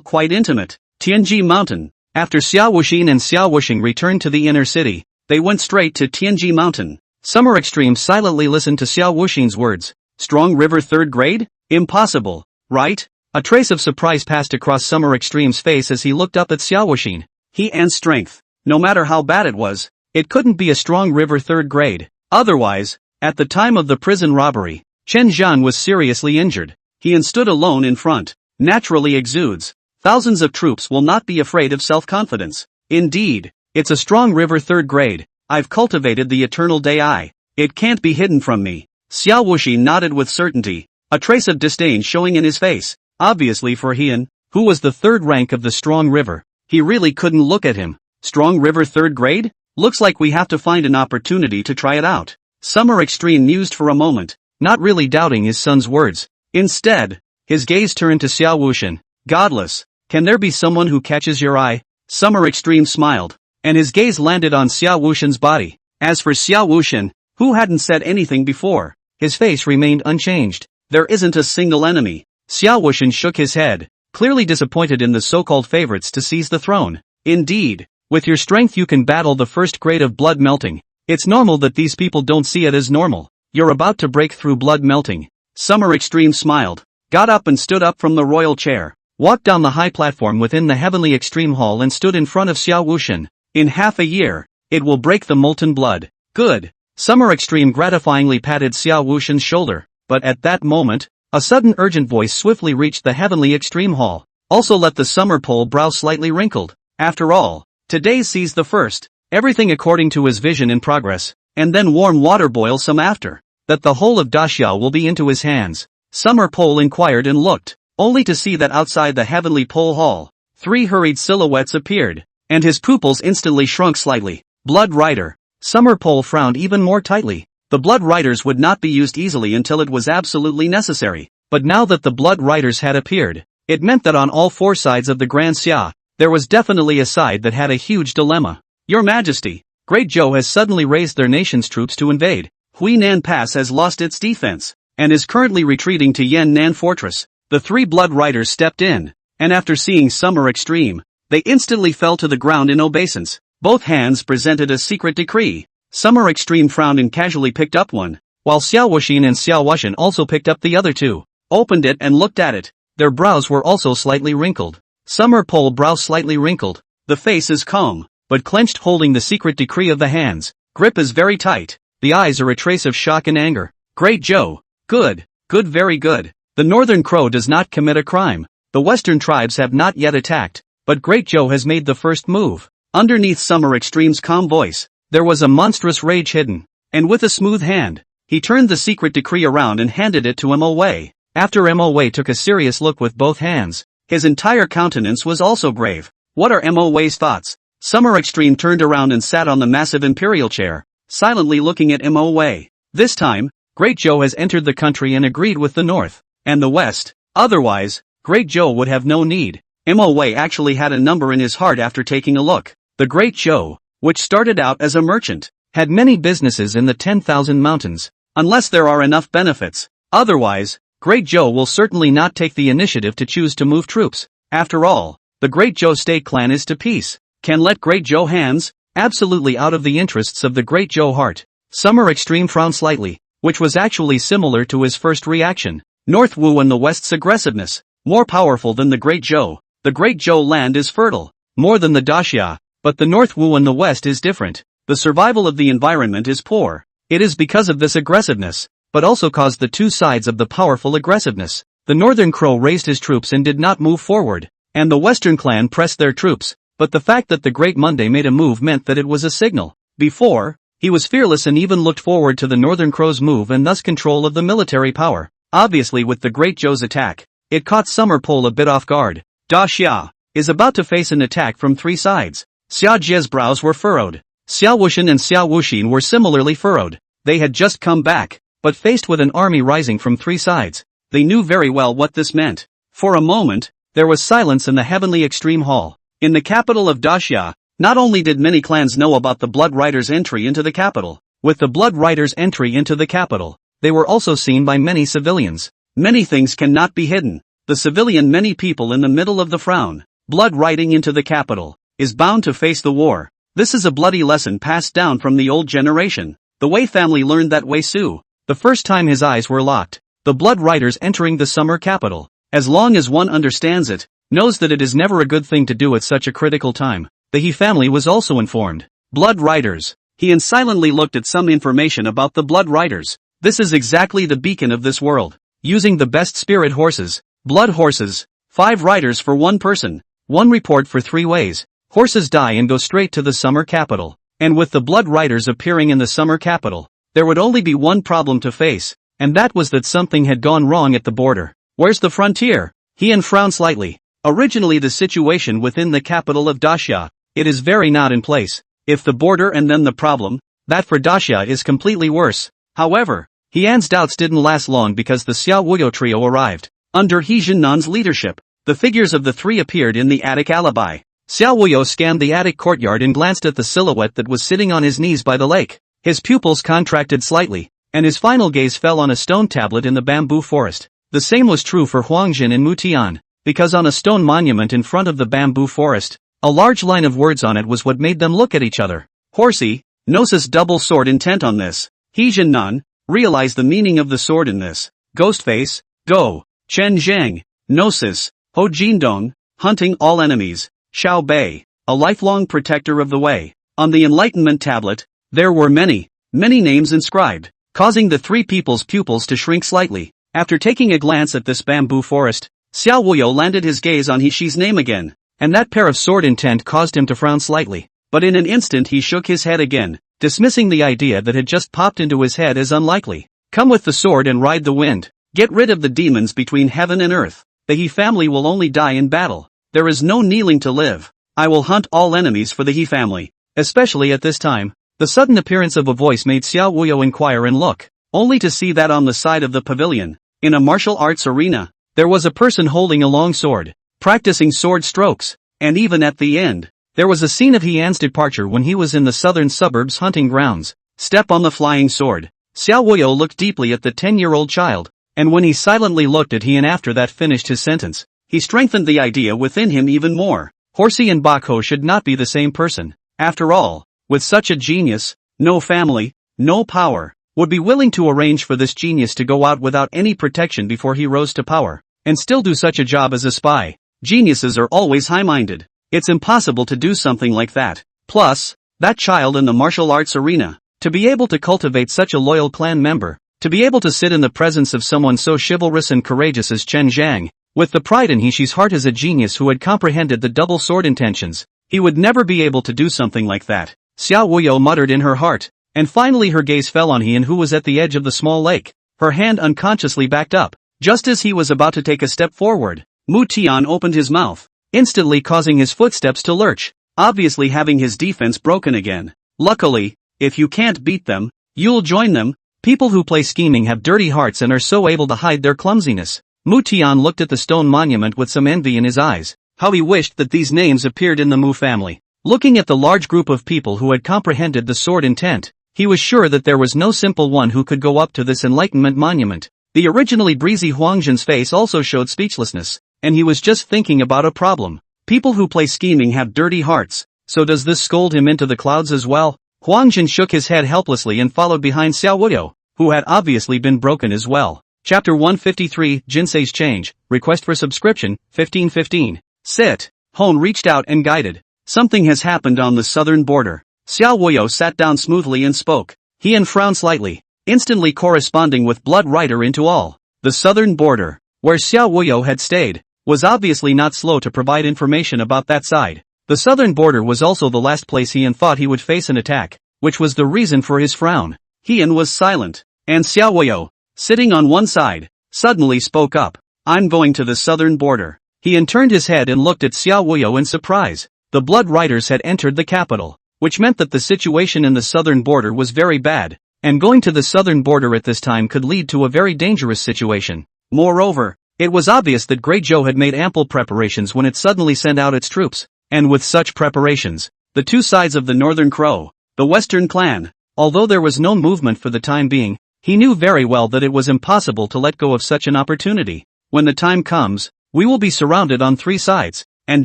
quite intimate. Tianji Mountain. After Xiao Wuxin and Xiao Wuxing returned to the inner city, they went straight to Tianji Mountain. Summer Extreme silently listened to Xiao Wuxing's words. Strong River 3rd grade? Impossible, right? A trace of surprise passed across Summer Extreme's face as he looked up at Xiao Wuxing. He and strength, no matter how bad it was, it couldn't be a Strong River 3rd grade. Otherwise, at the time of the prison robbery, Chen Zhan was seriously injured. He stood alone in front, naturally exudes. Thousands of troops will not be afraid of self-confidence. Indeed, it's a Strong River 3rd grade. I've cultivated the eternal day. It can't be hidden from me. Xiao Wuxi nodded with certainty, a trace of disdain showing in his face. Obviously for Hien, who was the 3rd rank of the Strong River, he really couldn't look at him. Strong River 3rd grade? Looks like we have to find an opportunity to try it out. Summer Extreme mused for a moment, not really doubting his son's words. Instead, his gaze turned to Xiao Wuxin. Godless, can there be someone who catches your eye? Summer Extreme smiled, and his gaze landed on Xiao Wuxin's body. As for Xiao Wuxin, who hadn't said anything before, his face remained unchanged. There isn't a single enemy. Xiao Wuxin shook his head, clearly disappointed in the so-called favorites to seize the throne. Indeed, with your strength you can battle the 1st grade of blood melting. It's normal that these people don't see it as normal. You're about to break through blood melting. Summer Extreme smiled, got up and stood up from the royal chair, walked down the high platform within the heavenly extreme hall and stood in front of Xiao Wuxin. In half a year, it will break the molten blood. Good. Summer Extreme gratifyingly patted Xiao Wuxin's shoulder, but at that moment, a sudden urgent voice swiftly reached the heavenly extreme hall. Also let the summer pole brow slightly wrinkled. After all, today sees the first, everything according to his vision in progress, and then warm water boil some after, that the whole of Daxiao will be into his hands. Summer pole inquired and looked, only to see that outside the heavenly pole hall, 3 hurried silhouettes appeared, and his pupils instantly shrunk slightly. Blood Rider. Summer pole frowned even more tightly. The Blood Riders would not be used easily until it was absolutely necessary, but now that the Blood Riders had appeared, it meant that on all 4 sides of the Grand Xia, there was definitely a side that had a huge dilemma. Your Majesty, Great Zhou has suddenly raised their nation's troops to invade. Huinan Pass has lost its defense, and is currently retreating to Yannan Fortress. The 3 Blood Riders stepped in, and after seeing Summer Extreme, they instantly fell to the ground in obeisance. Both hands presented a secret decree. Summer Extreme frowned and casually picked up one, while Xiao Wuxin and Xiao Wuxin also picked up the other 2, opened it and looked at it. Their brows were also slightly wrinkled. Summer pole brow slightly wrinkled. The face is calm, but clenched, holding the secret decree of the hands. Grip is very tight. The eyes are a trace of shock and anger. Great Zhou. Good, very good. The Northern Crow does not commit a crime. The Western tribes have not yet attacked, but Great Zhou has made the first move. Underneath Summer Extreme's calm voice, there was a monstrous rage hidden, and with a smooth hand, he turned the secret decree around and handed it to Mo Wei. After Mo Wei took a serious look with both hands, his entire countenance was also grave. What are Mo Wei's thoughts? Summer Extreme turned around and sat on the massive imperial chair, silently looking at Mo Wei. This time, Great Zhou has entered the country and agreed with the North and the West. Otherwise, Great Zhou would have no need. Mo Wei actually had a number in his heart after taking a look. The Great Zhou, which started out as a merchant, had many businesses in the 10,000 mountains, unless there are enough benefits. Otherwise, Great Zhou will certainly not take the initiative to choose to move troops. After all, the Great Zhou state clan is to peace. Can let Great Zhou hands? Absolutely out of the interests of the Great Zhou heart. Summer Extreme frowned slightly, which was actually similar to his first reaction. North Wu and the West's aggressiveness, more powerful than the Great Zhou. The Great Zhou land is fertile, more than the Daxia. But the North Wu and the West is different. The survival of the environment is poor. It is because of this aggressiveness, but also caused the 2 sides of the powerful aggressiveness. The Northern Crow raised his troops and did not move forward, and the Western clan pressed their troops, but the fact that the Great Monday made a move meant that it was a signal. Before, he was fearless and even looked forward to the Northern Crow's move and thus control of the military power. Obviously with the Great Zhou's attack, it caught Summer Pole a bit off guard. Daxia is about to face an attack from 3 sides. Xiao Jie's brows were furrowed. Xiao Wuxian and Xiao Wuxin were similarly furrowed. They had just come back, but faced with an army rising from three sides, they knew very well what this meant. For a moment, there was silence in the heavenly extreme hall. In the capital of Daxia, not only did many clans know about the Blood Riders' entry into the capital, with the Blood Riders' entry into the capital, they were also seen by many civilians. Many things cannot be hidden. The civilian many people in the middle of the frown, blood riding into the capital, is bound to face the war. This is a bloody lesson passed down from the old generation. The Wei family learned that Wei Su, the first time his eyes were locked. The Blood Riders entering the summer capital. As long as one understands it, knows that it is never a good thing to do at such a critical time. The He family was also informed. Blood Riders. He silently looked at some information about the Blood Riders. This is exactly the beacon of this world. Using the best spirit horses, blood horses, 5 riders for 1 person, 1 report for 3 ways. Horses die and go straight to the summer capital. And with the Blood Riders appearing in the summer capital, there would only be one problem to face, and that was that something had gone wrong at the border. Where's the frontier? He frowned slightly. Originally the situation within the capital of Daxia, it is very not in place. If the border and then the problem, that for Daxia is completely worse. However, Hian's doubts didn't last long because the Xiao Wuyo trio arrived. Under He Jinnan's leadership, the figures of the 3 appeared in the attic alibi. Xiao Wuyo scanned the attic courtyard and glanced at the silhouette that was sitting on his knees by the lake. His pupils contracted slightly, and his final gaze fell on a stone tablet in the bamboo forest. The same was true for Huangjin and Mutian, because on a stone monument in front of the bamboo forest, a large line of words on it was what made them look at each other. Horsey, Gnosis double sword intent on this. He Jinnan, realized the meaning of the sword in this. Ghostface, Go, Chen Zhang, Gnosis, Ho Jindong, hunting all enemies. Xiao Bei, a lifelong protector of the way. On the Enlightenment tablet, there were many names inscribed, causing the 3 people's pupils to shrink slightly. After taking a glance at this bamboo forest, Xiao Wuyo landed his gaze on Hishi's name again, and that pair of sword intent caused him to frown slightly. But in an instant he shook his head again, dismissing the idea that had just popped into his head as unlikely. Come with the sword and ride the wind. Get rid of the demons between heaven and earth. The He family will only die in battle. There is no kneeling to live. I will hunt all enemies for the He family. Especially at this time, the sudden appearance of a voice made Xiao Wuyo inquire and look, only to see that on the side of the pavilion, in a martial arts arena, there was a person holding a long sword, practicing sword strokes, and even at the end, there was a scene of Hian's departure when he was in the southern suburbs hunting grounds. Step on the flying sword. Xiao Wuyo looked deeply at the 10-year-old child, and when he silently looked at Hian after that finished his sentence, he strengthened the idea within him even more. Horsey and Bakho should not be the same person. After all, with such a genius, no family, no power, would be willing to arrange for this genius to go out without any protection before he rose to power, and still do such a job as a spy. Geniuses are always high-minded. It's impossible to do something like that. Plus, that child in the martial arts arena, to be able to cultivate such a loyal clan member, to be able to sit in the presence of someone so chivalrous and courageous as Chen Zhang, with the pride in Hishi's heart as a genius who had comprehended the double sword intentions, he would never be able to do something like that. Xiao Wuyo muttered in her heart, and finally her gaze fell on Hian, who was at the edge of the small lake. Her hand unconsciously backed up. Just as he was about to take a step forward, Mu Tian opened his mouth, instantly causing his footsteps to lurch, obviously having his defense broken again. Luckily, if you can't beat them, you'll join them. People who play scheming have dirty hearts and are so able to hide their clumsiness. Mu Tian looked at the stone monument with some envy in his eyes. How he wished that these names appeared in the Mu family. Looking at the large group of people who had comprehended the sword intent, he was sure that there was no simple one who could go up to this enlightenment monument. The originally breezy Huangjin's face also showed speechlessness, and he was just thinking about a problem. People who play scheming have dirty hearts, so does this scold him into the clouds as well? Huangjin shook his head helplessly and followed behind Xiao Wuyo, who had obviously been broken as well. Chapter 153, Jinsei's Change, Request for Subscription, 1515. Sit. Hone reached out and guided. Something has happened on the southern border. Xiao Wuyo sat down smoothly and spoke. Hian frowned slightly, instantly corresponding with Blood Rider into all. The southern border, where Xiao Wuyo had stayed, was obviously not slow to provide information about that side. The southern border was also the last place Hian thought he would face an attack, which was the reason for his frown. Hian was silent, and Xiao Wuyo, sitting on one side, suddenly spoke up. I'm going to the southern border. Hian turned his head and looked at Xiao Wuyo in surprise. The Blood Riders had entered the capital, which meant that the situation in the southern border was very bad, and going to the southern border at this time could lead to a very dangerous situation. Moreover, it was obvious that Greyjoy had made ample preparations when it suddenly sent out its troops, and with such preparations, the two sides of the Northern Crow, the Western clan, although there was no movement for the time being, he knew very well that it was impossible to let go of such an opportunity. When the time comes, we will be surrounded on three sides, and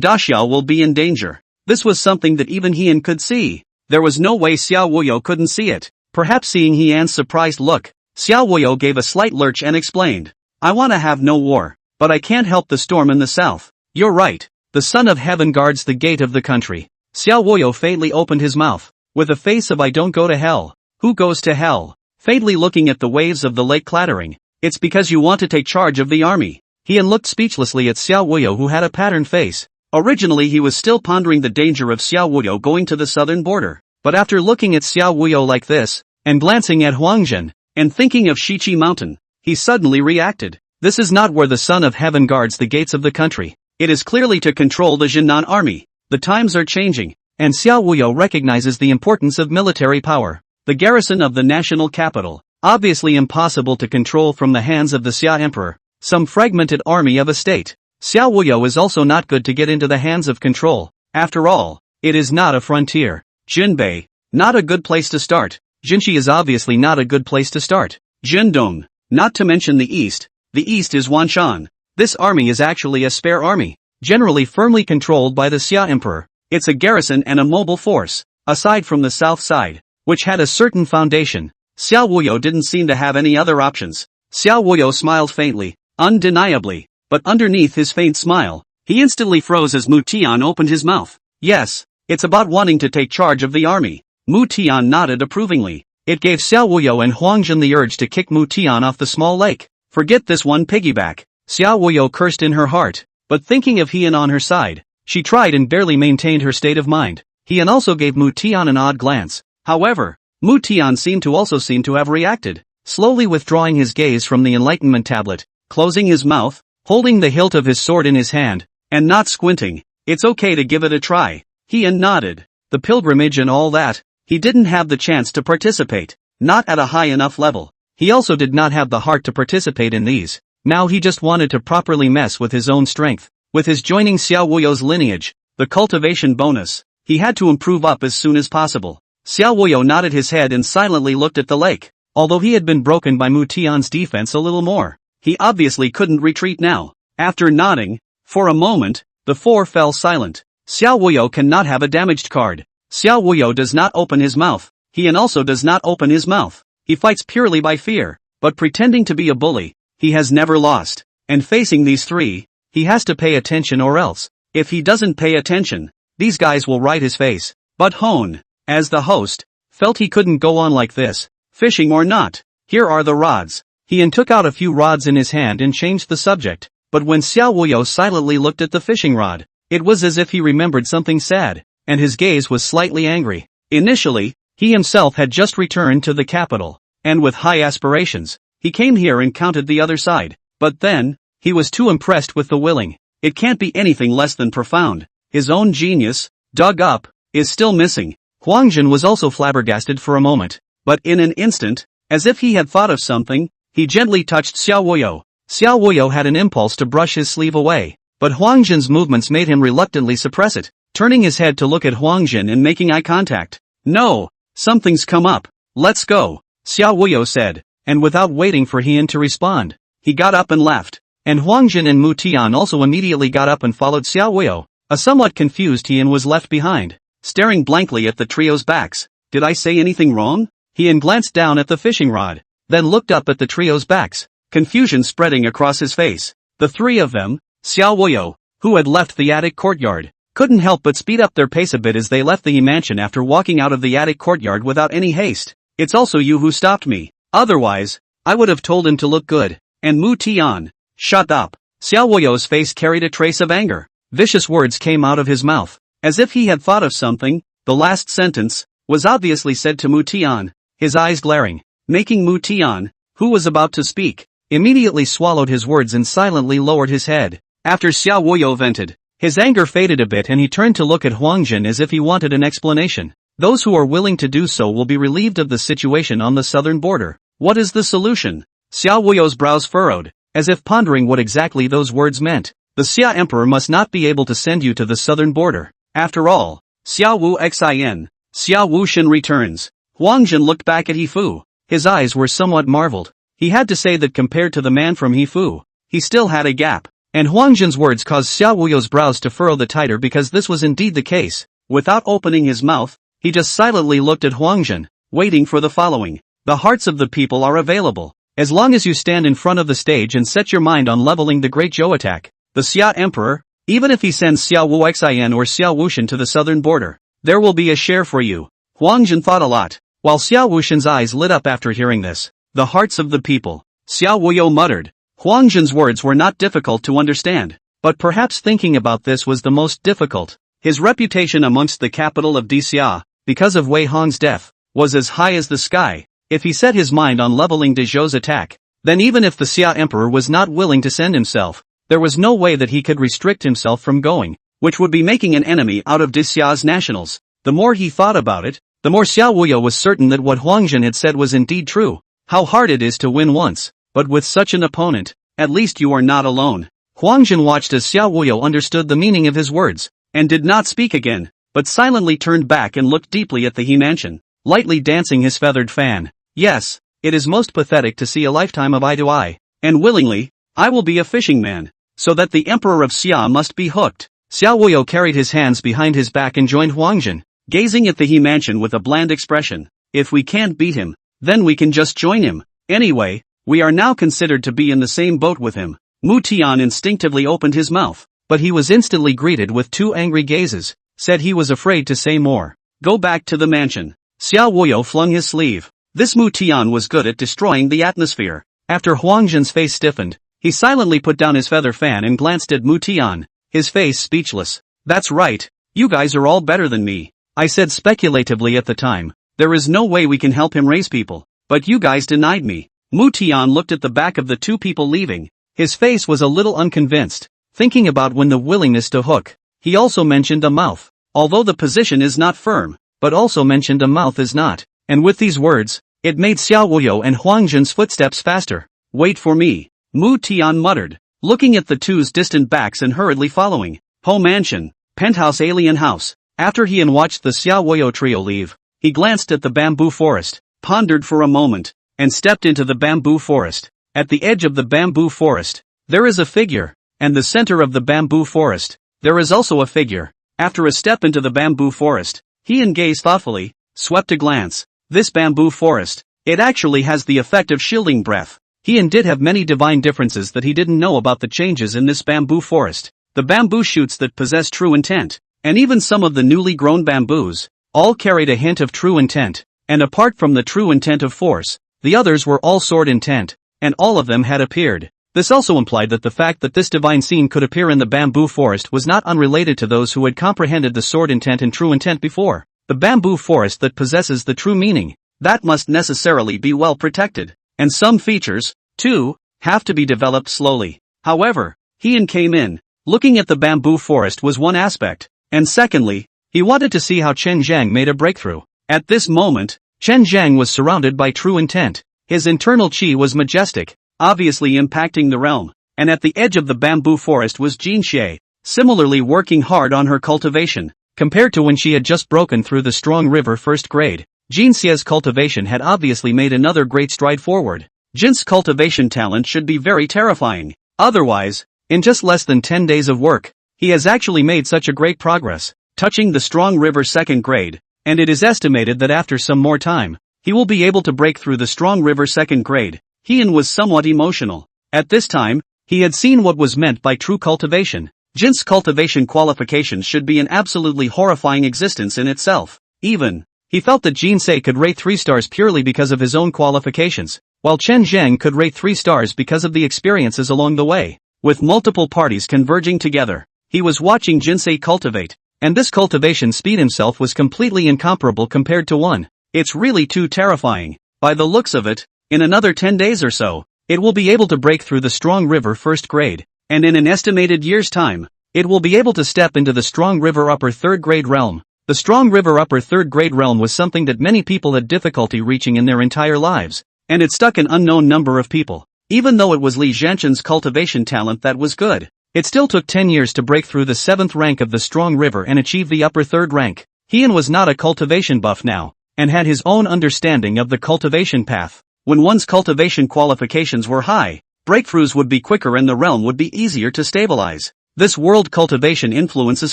Daxiao will be in danger. This was something that even Heian could see. There was no way Xiao Wuyo couldn't see it. Perhaps seeing Heian's surprised look, Xiao Wuyo gave a slight lurch and explained, I want to have no war, but I can't help the storm in the south. You're right. The Son of Heaven guards the gate of the country. Xiao Wuyo faintly opened his mouth, with a face of I don't go to hell. Who goes to hell? Faintly looking at the waves of the lake clattering. It's because you want to take charge of the army. Heian looked speechlessly at Xiao Wuyo, who had a patterned face. Originally he was still pondering the danger of Xiao Wuyo going to the southern border, but after looking at Xiao Wuyo like this, and glancing at Huangjin, and thinking of Shiqi Mountain, he suddenly reacted. This is not where the Son of Heaven guards the gates of the country. It is clearly to control the Jinnan army. The times are changing, and Xiao Wuyo recognizes the importance of military power. The garrison of the national capital, obviously impossible to control from the hands of the Xia Emperor, some fragmented army of a state. Xiao Wuyo is also not good to get into the hands of control. After all, it is not a frontier. Jinbei, not a good place to start. Jinshi is obviously not a good place to start. Jindong, not to mention the east. The east is Wanshan. This army is actually a spare army, generally firmly controlled by the Xia Emperor. It's a garrison and a mobile force. Aside from the south side, which had a certain foundation, Xiao Wuyo didn't seem to have any other options. Xiao Wuyo smiled faintly, undeniably, but underneath his faint smile, he instantly froze as Mu Tian opened his mouth. Yes, it's about wanting to take charge of the army. Mu Tian nodded approvingly. It gave Xiao Wuyo and Huangjin the urge to kick Mu Tian off the small lake. Forget this one piggyback. Xiao Wuyo cursed in her heart, but thinking of Heian on her side, she tried and barely maintained her state of mind. Heian also gave Mu Tian an odd glance. However, Mu Tian seemed to have reacted, slowly withdrawing his gaze from the Enlightenment tablet, closing his mouth, holding the hilt of his sword in his hand, and not squinting. It's okay to give it a try. Heian nodded. The pilgrimage and all that, he didn't have the chance to participate, not at a high enough level. He also did not have the heart to participate in these. Now he just wanted to properly mess with his own strength. With his joining Xiao Wuyo's lineage, the cultivation bonus, he had to improve up as soon as possible. Xiao Wuyo nodded his head and silently looked at the lake. Although he had been broken by Mu Tian's defense a little more, he obviously couldn't retreat now. After nodding, for a moment, the four fell silent. Xiao Wuyo cannot have a damaged card. Xiao Wuyo does not open his mouth. Heian also does not open his mouth. He fights purely by fear, but pretending to be a bully. He has never lost. And facing these three, he has to pay attention or else. If he doesn't pay attention, these guys will ride his face. But Hone, as the host, felt he couldn't go on like this. Fishing or not, here are the rods. Heian took out a few rods in his hand and changed the subject. But when Xiao Wuyo silently looked at the fishing rod, it was as if he remembered something sad, and his gaze was slightly angry. Initially, he himself had just returned to the capital, and with high aspirations, he came here and counted the other side. But then, he was too impressed with the willing. It can't be anything less than profound. His own genius, dug up, is still missing. Huangjin was also flabbergasted for a moment, but in an instant, as if he had thought of something, he gently touched Xiao Wuyo. Xiao Wuyo had an impulse to brush his sleeve away, but Huangjin's movements made him reluctantly suppress it, turning his head to look at Huangjin and making eye contact. No, something's come up. Let's go, Xiao Wuyo said, and without waiting for Heian to respond, he got up and left. And Huangjin and Mu Tian also immediately got up and followed Xiao Wuyo. A somewhat confused Heian was left behind, staring blankly at the trio's backs. Did I say anything wrong? Heian glanced down at the fishing rod, then looked up at the trio's backs, confusion spreading across his face. The three of them, Xiao Wuyo, who had left the attic courtyard, couldn't help but speed up their pace a bit as they left the mansion after walking out of the attic courtyard without any haste. It's also you who stopped me. Otherwise, I would have told him to look good. And Mu Tian, shut up. Xiao Wuyo's face carried a trace of anger. Vicious words came out of his mouth, as if he had thought of something. The last sentence was obviously said to Mu Tian, his eyes glaring, making Mu Tian, who was about to speak, immediately swallowed his words and silently lowered his head. After Xiao Wuyo vented, His anger faded a bit and he turned to look at Huangjin as if he wanted an explanation. Those who are willing to do so will be relieved of the situation on the southern border. What is the solution? Xiao Wuyo's brows furrowed, as if pondering what exactly those words meant. The Xia Emperor must not be able to send you to the southern border. After all, Xiao Wu Xin, Xiao Wu Shin returns. Huangjin looked back at Hifu. His eyes were somewhat marveled. He had to say that compared to the man from Hifu, he still had a gap. And Huangjin's words caused Xiao Wuyo's brows to furrow the tighter because this was indeed the case. Without opening his mouth, he just silently looked at Huangjin, waiting for the following. The hearts of the people are available. As long as you stand in front of the stage and set your mind on leveling the Great Zhou attack, the Xia Emperor, even if he sends Xiao Wu Xin or Xiao Wushin to the southern border, there will be a share for you. Huangjin thought a lot, while Xiao Wushin's eyes lit up after hearing this. The hearts of the people. Xiao Wuyo muttered. Huangjin's words were not difficult to understand, but perhaps thinking about this was the most difficult. His reputation amongst the capital of Dixia, because of Wei Hong's death, was as high as the sky. If he set his mind on leveling De Zhou's attack, then even if the Xia Emperor was not willing to send himself, there was no way that he could restrict himself from going, which would be making an enemy out of Dixia's nationals. The more he thought about it, the more Xiao Wuyo was certain that what Huangjin had said was indeed true. How hard it is to win once, but with such an opponent, at least you are not alone. Huangjin watched as Xiao Wuyo understood the meaning of his words, and did not speak again, but silently turned back and looked deeply at the He Mansion, lightly dancing his feathered fan. Yes, it is most pathetic to see a lifetime of eye to eye, and willingly, I will be a fishing man, so that the Emperor of Xia must be hooked. Xiao Wuyo carried his hands behind his back and joined Huangjin, gazing at the He Mansion with a bland expression. If we can't beat him, then we can just join him. Anyway, we are now considered to be in the same boat with him. Mu Tian instinctively opened his mouth, but he was instantly greeted with two angry gazes, said he was afraid to say more. Go back to the mansion. Xiao Wuyo flung his sleeve. This Mu Tian was good at destroying the atmosphere. After Huangjin's face stiffened, he silently put down his feather fan and glanced at Mu Tian, his face speechless. That's right, you guys are all better than me. I said speculatively at the time, there is no way we can help him raise people, but you guys denied me. Mu Tian looked at the back of the two people leaving. His face was a little unconvinced, thinking about when the willingness to hook. He also mentioned a mouth, although the position is not firm, but also mentioned a mouth is not. And with these words, it made Xiao Wuyo and Huangjin's footsteps faster. Wait for me, Mu Tian muttered, looking at the two's distant backs and hurriedly following. Ho Mansion, penthouse alien house. After he had watched the Xiao Wuyo trio leave, he glanced at the bamboo forest, pondered for a moment, and stepped into the bamboo forest. At the edge of the bamboo forest, there is a figure, and the center of the bamboo forest, there is also a figure. After a step into the bamboo forest, he gazed thoughtfully, swept a glance. This bamboo forest, it actually has the effect of shielding breath. He did have many divine differences that he didn't know about the changes in this bamboo forest. The bamboo shoots that possess true intent, and even some of the newly grown bamboos, all carried a hint of true intent, and apart from the true intent of force, the others were all sword intent, and all of them had appeared. This also implied that the fact that this divine scene could appear in the bamboo forest was not unrelated to those who had comprehended the sword intent and true intent before. The bamboo forest that possesses the true meaning, that must necessarily be well protected, and some features, too, have to be developed slowly. However, he came in, looking at the bamboo forest was one aspect, and secondly, he wanted to see how Chen Zhang made a breakthrough. At this moment, Chen Zhang was surrounded by true intent. His internal qi was majestic, obviously impacting the realm, and at the edge of the bamboo forest was Jin Xie, similarly working hard on her cultivation. Compared to when she had just broken through the strong river first grade, Jin Xie's cultivation had obviously made another great stride forward. Jin's cultivation talent should be very terrifying. Otherwise, in just less than 10 days of work, he has actually made such a great progress, touching the strong river second grade, and it is estimated that after some more time, he will be able to break through the strong river second grade. Heian was somewhat emotional. At this time, he had seen what was meant by true cultivation. Jin's cultivation qualifications should be an absolutely horrifying existence in itself. Even, he felt that Jin Sei could rate 3 stars purely because of his own qualifications, while Chen Zhang could rate 3 stars because of the experiences along the way. With multiple parties converging together, he was watching Jin Sei cultivate, and this cultivation speed himself was completely incomparable compared to one. It's really too terrifying. By the looks of it, in another 10 days or so, it will be able to break through the strong river first grade. And in an estimated year's time, it will be able to step into the strong river upper third grade realm. The strong river upper third grade realm was something that many people had difficulty reaching in their entire lives, and it stuck an unknown number of people. Even though it was Li Zhanshan's cultivation talent that was good, it still took 10 years to break through the 7th rank of the strong river and achieve the upper third rank. Heian was not a cultivation buff now, and had his own understanding of the cultivation path. When one's cultivation qualifications were high, breakthroughs would be quicker and the realm would be easier to stabilize. This world cultivation influences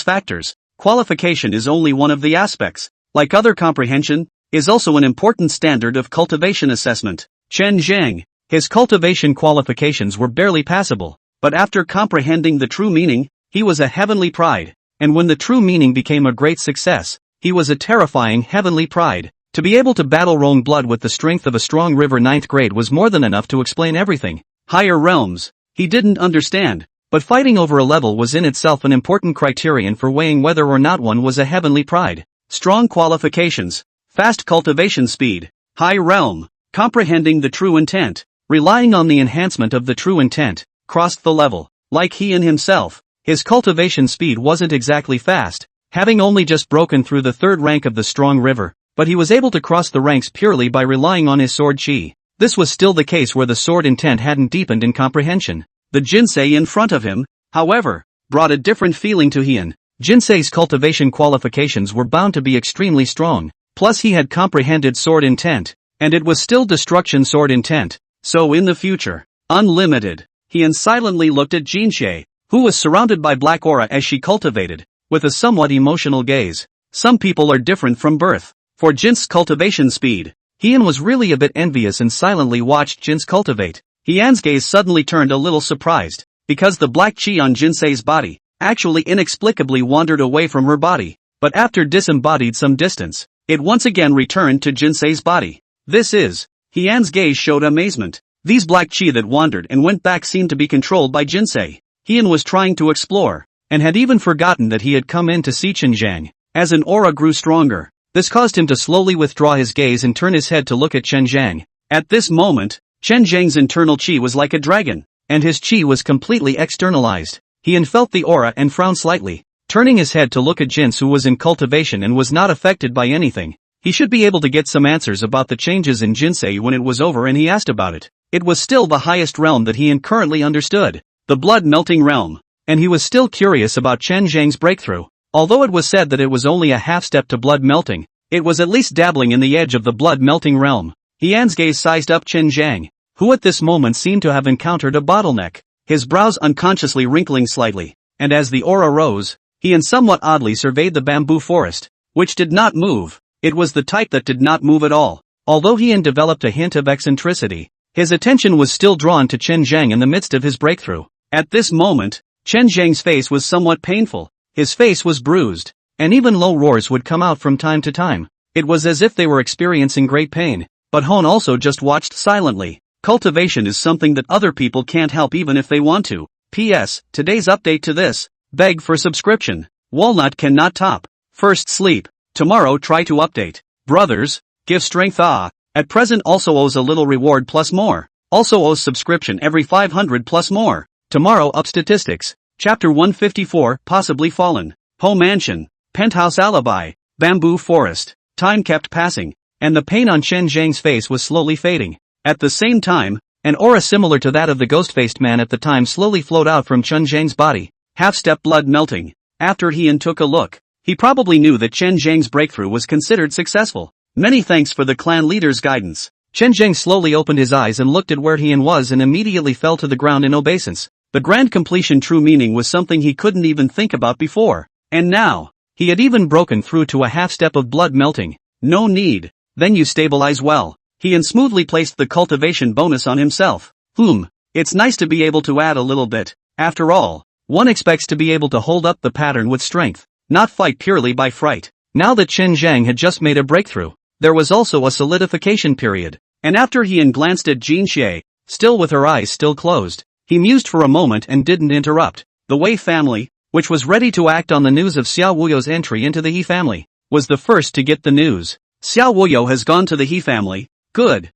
factors. Qualification is only one of the aspects. Like other comprehension, is also an important standard of cultivation assessment. Chen Zhang, his cultivation qualifications were barely passable, but after comprehending the true meaning, he was a heavenly pride, and when the true meaning became a great success, he was a terrifying heavenly pride. To be able to battle wrong blood with the strength of a strong river 9th grade was more than enough to explain everything. Higher realms, he didn't understand, but fighting over a level was in itself an important criterion for weighing whether or not one was a heavenly pride. Strong qualifications, fast cultivation speed, high realm, comprehending the true intent, relying on the enhancement of the true intent, crossed the level. Like he and himself, his cultivation speed wasn't exactly fast, having only just broken through the 3rd rank of the strong river, but he was able to cross the ranks purely by relying on his sword chi. This was still the case where the sword intent hadn't deepened in comprehension. The Jinsei in front of him, however, brought a different feeling to Heian. Jinsei's cultivation qualifications were bound to be extremely strong, plus he had comprehended sword intent, and it was still destruction sword intent, so in the future, unlimited. Heian silently looked at Jinsei, who was surrounded by black aura as she cultivated, with a somewhat emotional gaze. Some people are different from birth. For Jin's cultivation speed, Heian was really a bit envious and silently watched Jin's cultivate. Heian's gaze suddenly turned a little surprised, because the black chi on Jinsei's body actually inexplicably wandered away from her body, but after disembodied some distance, it once again returned to Jinsei's body. Heian's gaze showed amazement. These black chi that wandered and went back seemed to be controlled by Jinsei. Heian was trying to explore, and had even forgotten that he had come in to see Chen Zhang. As an aura grew stronger, this caused him to slowly withdraw his gaze and turn his head to look at Chen Zhang. At this moment, Chen Zhang's internal chi was like a dragon, and his chi was completely externalized. Heian felt the aura and frowned slightly, turning his head to look at Jins, who was in cultivation and was not affected by anything. He should be able to get some answers about the changes in Jinsei when it was over, and he asked about it. It was still the highest realm that Heian currently understood, the blood-melting realm, and he was still curious about Chen Zhang's breakthrough. Although it was said that it was only a half-step to blood melting, it was at least dabbling in the edge of the blood-melting realm. Heian's gaze sized up Chen Zhang, who at this moment seemed to have encountered a bottleneck, his brows unconsciously wrinkling slightly, and as the aura rose, Heian somewhat oddly surveyed the bamboo forest, which did not move. It was the type that did not move at all. Although Heian developed a hint of eccentricity, his attention was still drawn to Chen Zhang in the midst of his breakthrough. At this moment, Chen Zhang's face was somewhat painful. His face was bruised, and even low roars would come out from time to time. It was as if they were experiencing great pain, but Hon also just watched silently. Cultivation is something that other people can't help even if they want to. P.S. Today's update to this. Beg for subscription. Walnut cannot top. First sleep. Tomorrow try to update. Brothers, give strength at present also owes a little reward plus more. Also owes subscription every 500 plus more. Tomorrow up statistics. Chapter 154, possibly fallen. Home mansion. Penthouse alibi. Bamboo forest. Time kept passing, and the pain on Chen Zhang's face was slowly fading. At the same time, an aura similar to that of the ghost-faced man at the time slowly flowed out from Chen Zhang's body. Half-step blood melting. After Heian took a look, he probably knew that Chen Zhang's breakthrough was considered successful. Many thanks for the clan leader's guidance. Chen Zhang slowly opened his eyes and looked at where Heian was and immediately fell to the ground in obeisance. The grand completion true meaning was something he couldn't even think about before. And now, he had even broken through to a half-step of blood melting. No need. Then you stabilize well. Heian smoothly placed the cultivation bonus on himself. It's nice to be able to add a little bit. After all, one expects to be able to hold up the pattern with strength, not fight purely by fright. Now that Chen Zhang had just made a breakthrough, there was also a solidification period. And after Heian glanced at Jin Xie, still with her eyes still closed, he mused for a moment and didn't interrupt. The Wei family, which was ready to act on the news of Xiao Wuyo's entry into the He family, was the first to get the news. Xiao Wuyo has gone to the He family. Good.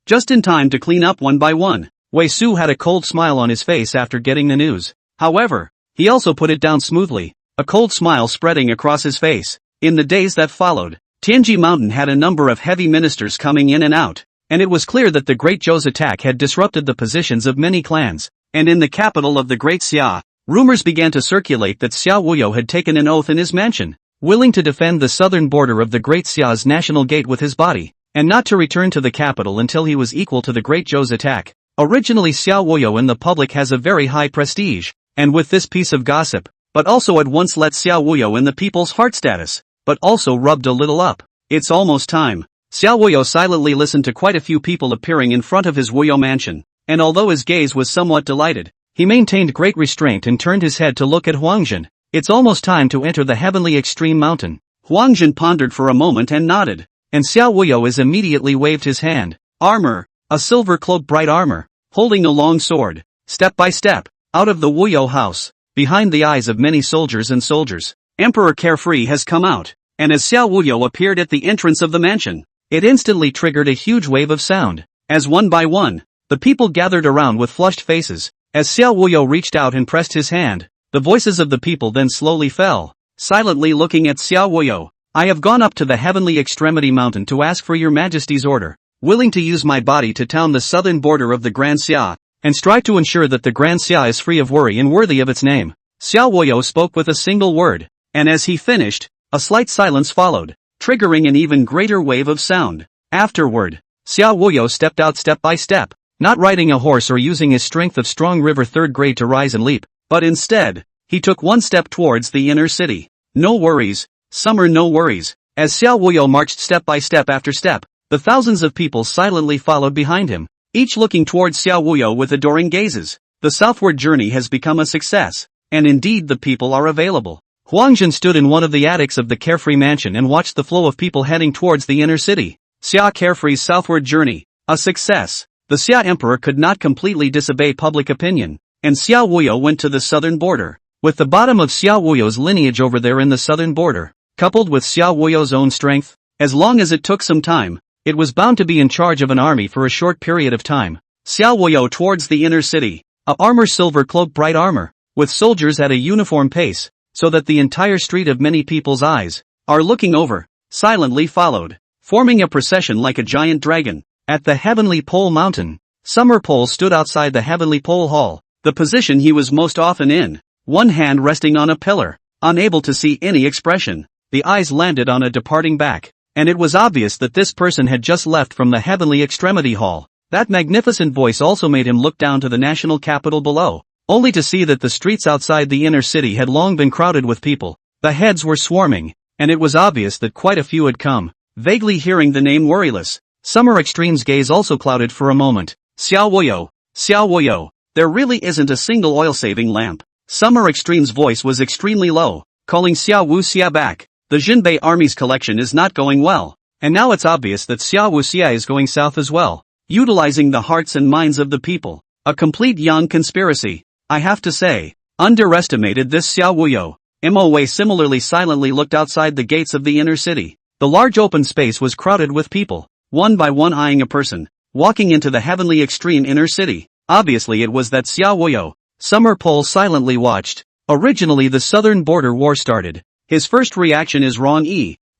Just in time to clean up one by one. Wei Su had a cold smile on his face after getting the news. However, he also put it down smoothly, a cold smile spreading across his face. In the days that followed, Tianji Mountain had a number of heavy ministers coming in and out, and it was clear that the Great Zhou's attack had disrupted the positions of many clans. And in the capital of the Great Xia, rumors began to circulate that Xiao Wuyo had taken an oath in his mansion, willing to defend the southern border of the Great Xia's national gate with his body, and not to return to the capital until he was equal to the Great Zhou's attack. Originally Xiao Wuyo in the public has a very high prestige, and with this piece of gossip, but also at once let Xiao Wuyo in the people's heart status, but also rubbed a little up. It's almost time. Xiao Wuyo silently listened to quite a few people appearing in front of his Wuyo mansion, and although his gaze was somewhat delighted, he maintained great restraint and turned his head to look at Huangjin. It's almost time to enter the heavenly extreme mountain. Huangjin pondered for a moment and nodded, and Xiao Wuyo immediately waved his hand. Armor, a silver cloak, bright armor, holding a long sword, step by step, out of the Wuyo house, behind the eyes of many soldiers and soldiers, Emperor Carefree has come out, and as Xiao Wuyo appeared at the entrance of the mansion, it instantly triggered a huge wave of sound, as one by one, the people gathered around with flushed faces. As Xiao Wuyo reached out and pressed his hand, the voices of the people then slowly fell, silently looking at Xiao Wuyo. I have gone up to the heavenly extremity mountain to ask for your majesty's order, willing to use my body to town the southern border of the Grand Xia, and strive to ensure that the Grand Xia is free of worry and worthy of its name. Xiao Wuyo spoke with a single word, and as he finished, a slight silence followed, triggering an even greater wave of sound. Afterward, Xiao Wuyo stepped out step by step, not riding a horse or using his strength of strong river third grade to rise and leap, but instead, he took one step towards the inner city. No worries, summer no worries. As Xiao Wuyo marched step by step after step, the thousands of people silently followed behind him, each looking towards Xiao Wuyo with adoring gazes. The southward journey has become a success, and indeed the people are available. Huangjin stood in one of the attics of the Carefree mansion and watched the flow of people heading towards the inner city. Xia Carefree's southward journey, a success. The Xia Emperor could not completely disobey public opinion, and Xiao Wuyo went to the southern border. With the bottom of Xiao Wuyo's lineage over there in the southern border, coupled with Xiao Wuyo's own strength, as long as it took some time, it was bound to be in charge of an army for a short period of time. Xiao Wuyo towards the inner city, a armor silver cloak bright armor, with soldiers at a uniform pace, so that the entire street of many people's eyes are looking over, silently followed, forming a procession like a giant dragon. At the Heavenly Pole Mountain, Summer Pole stood outside the Heavenly Pole Hall, the position he was most often in, one hand resting on a pillar, unable to see any expression. The eyes landed on a departing back, and it was obvious that this person had just left from the Heavenly Extremity Hall. That magnificent voice also made him look down to the national capital below, only to see that the streets outside the inner city had long been crowded with people. The heads were swarming, and it was obvious that quite a few had come. Vaguely hearing the name Worryless, Summer Extreme's gaze also clouded for a moment. Xiao Wuyo, there really isn't a single oil-saving lamp. Summer Extreme's voice was extremely low, calling Xiao Wuxia back. The Jinbei army's collection is not going well, and now it's obvious that Xiao Wuxia is going south as well, utilizing the hearts and minds of the people. A complete Yang conspiracy. I have to say, underestimated this Xiao Wuyo. Mo similarly silently looked outside the gates of the inner city. The large open space was crowded with people, one by one eyeing a person, walking into the heavenly extreme inner city. Obviously it was that Xiao Wuyo. Summer Pole silently watched. Originally the southern border war started. His first reaction is wrong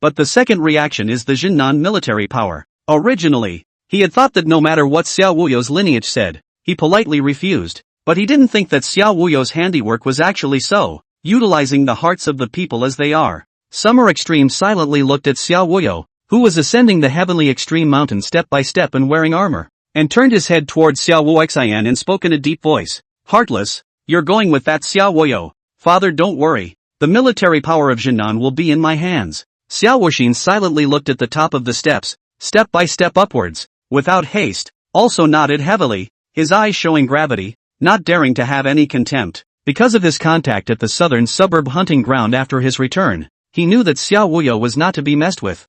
but the second reaction is the Jinnan military power. Originally, he had thought that no matter what Xiao Wuyo's lineage said, he politely refused, but he didn't think that Xiao Wuyo's handiwork was actually so, utilizing the hearts of the people as they are. Summer Extreme silently looked at Xiao Wuyo, who was ascending the heavenly extreme mountain step by step and wearing armor, and turned his head towards Xiao Wuxian and spoke in a deep voice. Heartless, you're going with that Xiao Wuyo. Father, don't worry, the military power of Jinnan will be in my hands. Xiao Wuxin silently looked at the top of the steps, step by step upwards, without haste, also nodded heavily, his eyes showing gravity, not daring to have any contempt. Because of his contact at the southern suburb hunting ground after his return, he knew that Xiao Wuyo was not to be messed with.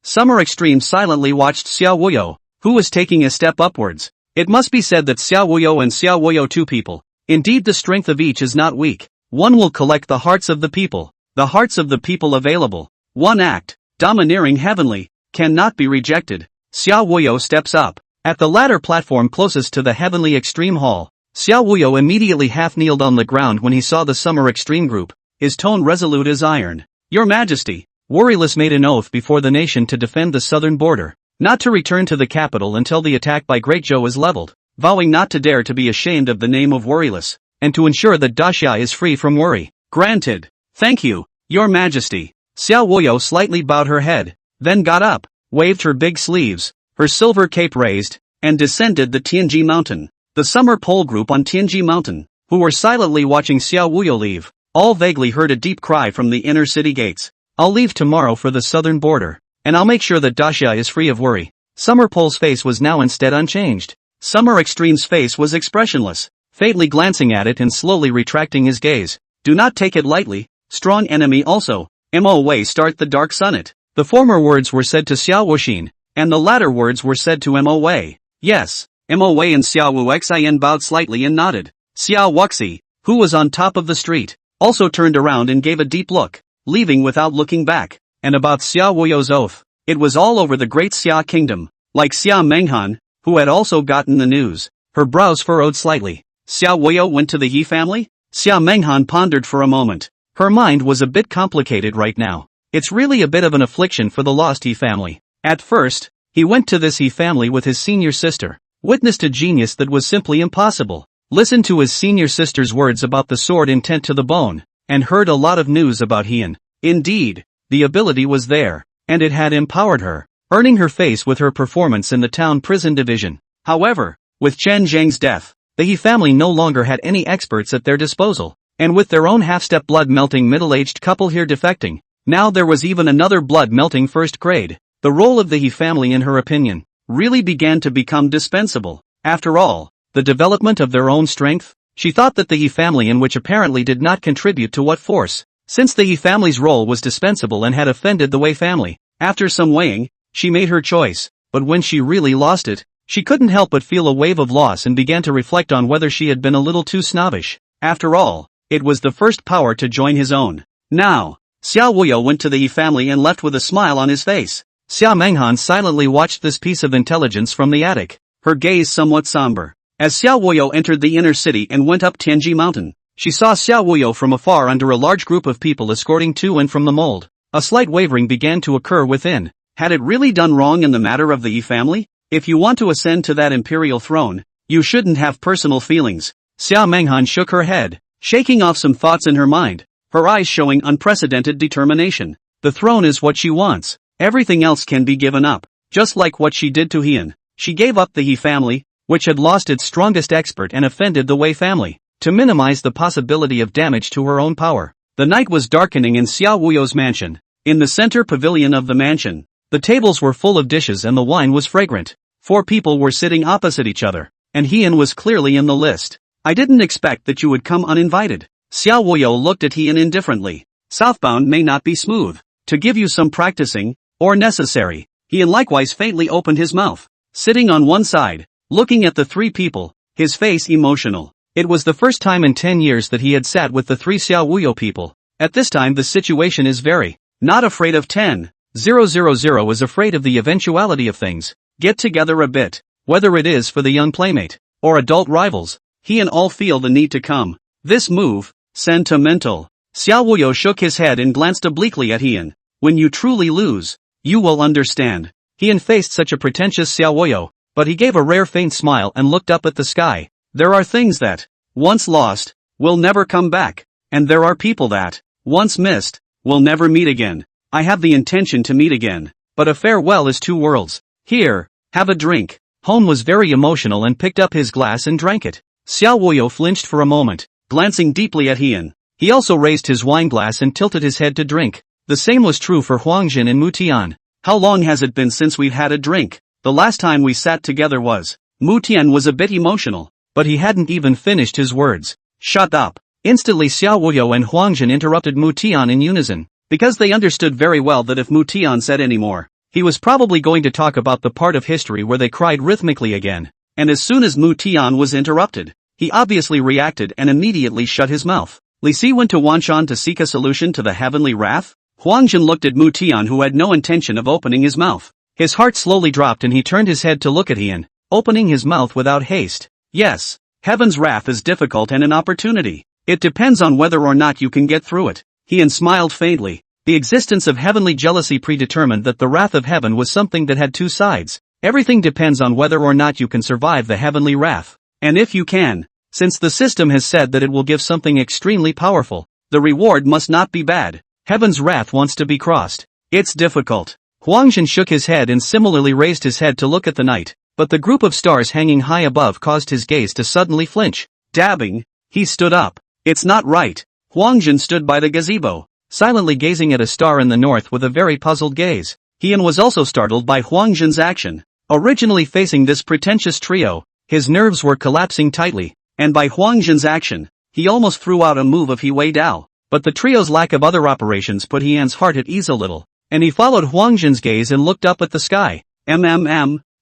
Summer Extreme silently watched Xiao Wuyo, who was taking a step upwards. It must be said that Xiao Wuyo and Xiao Wuyo two people. Indeed the strength of each is not weak. One will collect the hearts of the people. The hearts of the people available. One act, domineering heavenly, cannot be rejected. Xiao Wuyo steps up. At the ladder platform closest to the heavenly extreme hall, Xiao Wuyo immediately half-kneeled on the ground when he saw the Summer Extreme group, his tone resolute as iron. Your Majesty, Worryless made an oath before the nation to defend the southern border, not to return to the capital until the attack by Great Zhou is leveled, vowing not to dare to be ashamed of the name of Worryless, and to ensure that Daxia is free from worry. Granted. Thank you, Your Majesty. Xiao Wuyo slightly bowed her head, then got up, waved her big sleeves, her silver cape raised, and descended the Tianji mountain. The summer pole group on Tianji mountain, who were silently watching Xiao Wuyo leave, all vaguely heard a deep cry from the inner city gates. I'll leave tomorrow for the southern border, and I'll make sure that Daxia is free of worry. Summer Pole's face was now instead unchanged. Summer Extreme's face was expressionless, faintly glancing at it and slowly retracting his gaze. Do not take it lightly, strong enemy also. Mo Wei start the Dark Sunnet. The former words were said to Xiao Wuxin, and the latter words were said to Mo Wei. Yes. Mo Wei and Xiao Wu Xian bowed slightly and nodded. Xiao Wuxi, who was on top of the street, also turned around and gave a deep look, leaving without looking back. And about Xiao Wuyo's oath, it was all over the great Xia kingdom, like Xia Menghan, who had also gotten the news. Her brows furrowed slightly. Xiao Wuyo went to the He family? Xia Menghan pondered for a moment. Her mind was a bit complicated right now. It's really a bit of an affliction for the lost He family. At first, he went to this He family with his senior sister. Witnessed a genius that was simply impossible, listened to his senior sister's words about the sword intent to the bone, and heard a lot of news about Heian. Indeed, the ability was there, and it had empowered her, earning her face with her performance in the town prison division. However, with Chen Zhang's death, the He family no longer had any experts at their disposal, and with their own half-step blood-melting middle-aged couple here defecting, now there was even another blood-melting first grade. The role of the He family, in her opinion, really began to become dispensable. After all, the development of their own strength, she thought that the He family, in which apparently did not contribute to what force, since the He family's role was dispensable and had offended the Wei family. After some weighing, she made her choice, but when she really lost it, she couldn't help but feel a wave of loss and began to reflect on whether she had been a little too snobbish. After all, it was the first power to join his own. Now, Xiao Wuyo went to the He family and left with a smile on his face. Xia Menghan silently watched this piece of intelligence from the attic, her gaze somewhat somber. As Xiao Wuyo entered the inner city and went up Tianji mountain, she saw Xiao Wuyo from afar under a large group of people escorting to and from the mold. A slight wavering began to occur within. Had it really done wrong in the matter of the Yi family? If you want to ascend to that imperial throne, you shouldn't have personal feelings. Xia Menghan shook her head, shaking off some thoughts in her mind, her eyes showing unprecedented determination. The throne is what she wants. Everything else can be given up, just like what she did to Heian. She gave up the He family, which had lost its strongest expert and offended the Wei family, to minimize the possibility of damage to her own power. The night was darkening in Xiao Wuyo's mansion. In the center pavilion of the mansion, the tables were full of dishes and the wine was fragrant. 4 people were sitting opposite each other, and Heian was clearly in the list. I didn't expect that you would come uninvited. Xiao Wuyo looked at Heian indifferently. Southbound may not be smooth. To give you some practicing, or necessary. Heian likewise faintly opened his mouth, sitting on one side, looking at the 3 people, his face emotional. It was the first time in 10 years that he had sat with the 3 Xiao Wuyo people. At this time the situation is very, not afraid of 10,000 is afraid of the eventuality of things. Get together a bit, whether it is for the young playmate, or adult rivals. Heian all feel the need to come. This move, sentimental. Xiao Wuyo shook his head and glanced obliquely at Heian. When you truly lose, you will understand. Heian faced such a pretentious Xiao Wuyo, but he gave a rare faint smile and looked up at the sky. There are things that, once lost, will never come back, and there are people that, once missed, will never meet again. I have the intention to meet again, but a farewell is 2 worlds. Here, have a drink. Hon was very emotional and picked up his glass and drank it. Xiao Wuyo flinched for a moment, glancing deeply at Heian. He also raised his wine glass and tilted his head to drink. The same was true for Huangjin and Mutian. How long has it been since we've had a drink? The last time we sat together was. Mutian was a bit emotional, but he hadn't even finished his words. Shut up. Instantly Xiao Wuyo and Huangjin interrupted Mutian in unison, because they understood very well that if Mutian said any more, he was probably going to talk about the part of history where they cried rhythmically again. And as soon as Mutian was interrupted, he obviously reacted and immediately shut his mouth. Li Si went to Wanshan to seek a solution to the heavenly wrath? Huangjin looked at Mutian, who had no intention of opening his mouth. His heart slowly dropped and he turned his head to look at Heian, opening his mouth without haste. Yes, Heaven's wrath is difficult and an opportunity. It depends on whether or not you can get through it. Heian smiled faintly. The existence of heavenly jealousy predetermined that the wrath of heaven was something that had two sides. Everything depends on whether or not you can survive the heavenly wrath. And if you can, since the system has said that it will give something extremely powerful, the reward must not be bad. Heaven's wrath wants to be crossed. It's difficult. Huangjin shook his head and similarly raised his head to look at the night, but the group of stars hanging high above caused his gaze to suddenly flinch. Dabbing, he stood up. It's not right. Huangjin stood by the gazebo, silently gazing at a star in the north with a very puzzled gaze. Heian was also startled by Huangjin's action. Originally facing this pretentious trio, his nerves were collapsing tightly, and by Huangjin's action, he almost threw out a move of He Wei Dao. But the trio's lack of other operations put Heian's heart at ease a little, and he followed Huangjin's gaze and looked up at the sky.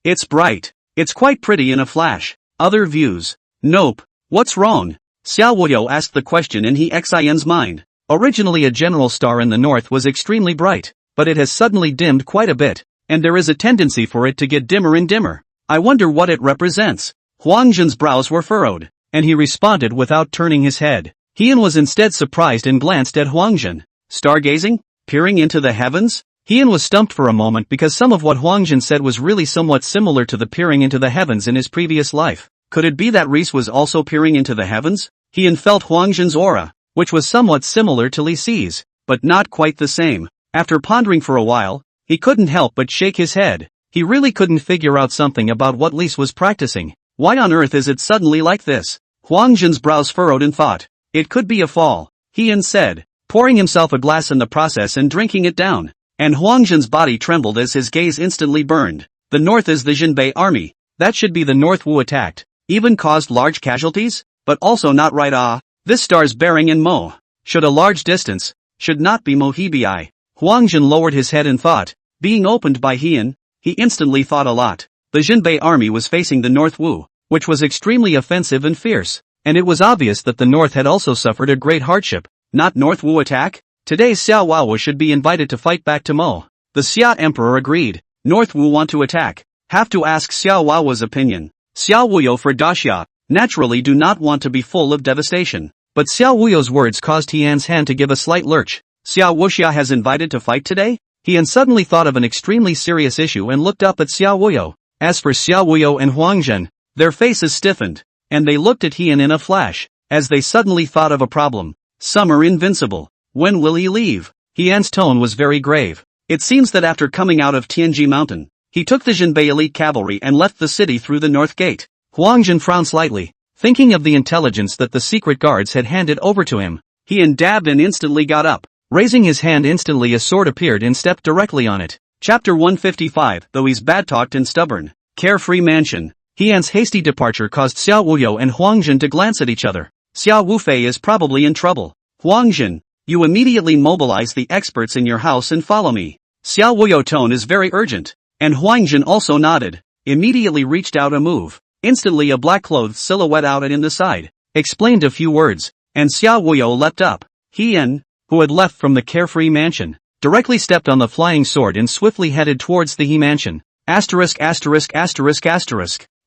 It's bright. It's quite pretty in a flash. Other views? Nope. What's wrong? Xiao Wuyo asked the question in Xian's mind. Originally a general star in the north was extremely bright, but it has suddenly dimmed quite a bit, and there is a tendency for it to get dimmer and dimmer. I wonder what it represents. Huangjin's brows were furrowed, and he responded without turning his head. Heian was instead surprised and glanced at Huangjin. Stargazing? Peering into the heavens? Heian was stumped for a moment because some of what Huangjin said was really somewhat similar to the peering into the heavens in his previous life. Could it be that Reese was also peering into the heavens? Heian felt Huangjin's aura, which was somewhat similar to Li Si's, but not quite the same. After pondering for a while, he couldn't help but shake his head. He really couldn't figure out something about what Li was practicing. Why on earth is it suddenly like this? Huangjin's brows furrowed in thought. It could be a fall, Heian said, pouring himself a glass in the process and drinking it down. And Huangjin's body trembled as his gaze instantly burned. The north is the Jinbei army. That should be the North Wu attacked. Even caused large casualties? But also not right. This star's bearing in Mo. Should a large distance. Should not be Mohibii. Huangjin lowered his head in thought. Being opened by Heian, he instantly thought a lot. The Jinbei army was facing the North Wu, which was extremely offensive and fierce. And it was obvious that the north had also suffered a great hardship. Not North Wu attack? Today Xiao Wawa should be invited to fight back to Mo. The Xia Emperor agreed. North Wu want to attack. Have to ask Xiao Wawa's opinion. Xiao Wuyo for Daxia, naturally do not want to be full of devastation. But Xiao Wuyo's words caused Heian's hand to give a slight lurch. Xiao Wuxia has invited to fight today? Heian suddenly thought of an extremely serious issue and looked up at Xiao Wuyo. As for Xiao Wuyo and Huangjin, their faces stiffened, and they looked at Heian in a flash, as they suddenly thought of a problem. Some are invincible. When will he leave? Heian's tone was very grave. It seems that after coming out of Tianji Mountain, he took the Jinbei elite cavalry and left the city through the north gate. Huangjin frowned slightly, thinking of the intelligence that the secret guards had handed over to him. Heian dabbed and instantly got up. Raising his hand instantly a sword appeared and stepped directly on it. Chapter 155. Though he's bad-talked and stubborn. Carefree mansion. Heian's hasty departure caused Xiao Wuyo and Huangjin to glance at each other. Xiao Wufei is probably in trouble. Huangjin, you immediately mobilize the experts in your house and follow me. Xiao Wuyo tone is very urgent. And Huangjin also nodded. Immediately reached out a move. Instantly a black-clothed silhouette out and in the side. Explained a few words. And Xiao Wuyo leapt up. Heian, who had left from the carefree mansion, directly stepped on the flying sword and swiftly headed towards the He mansion. Asterisk.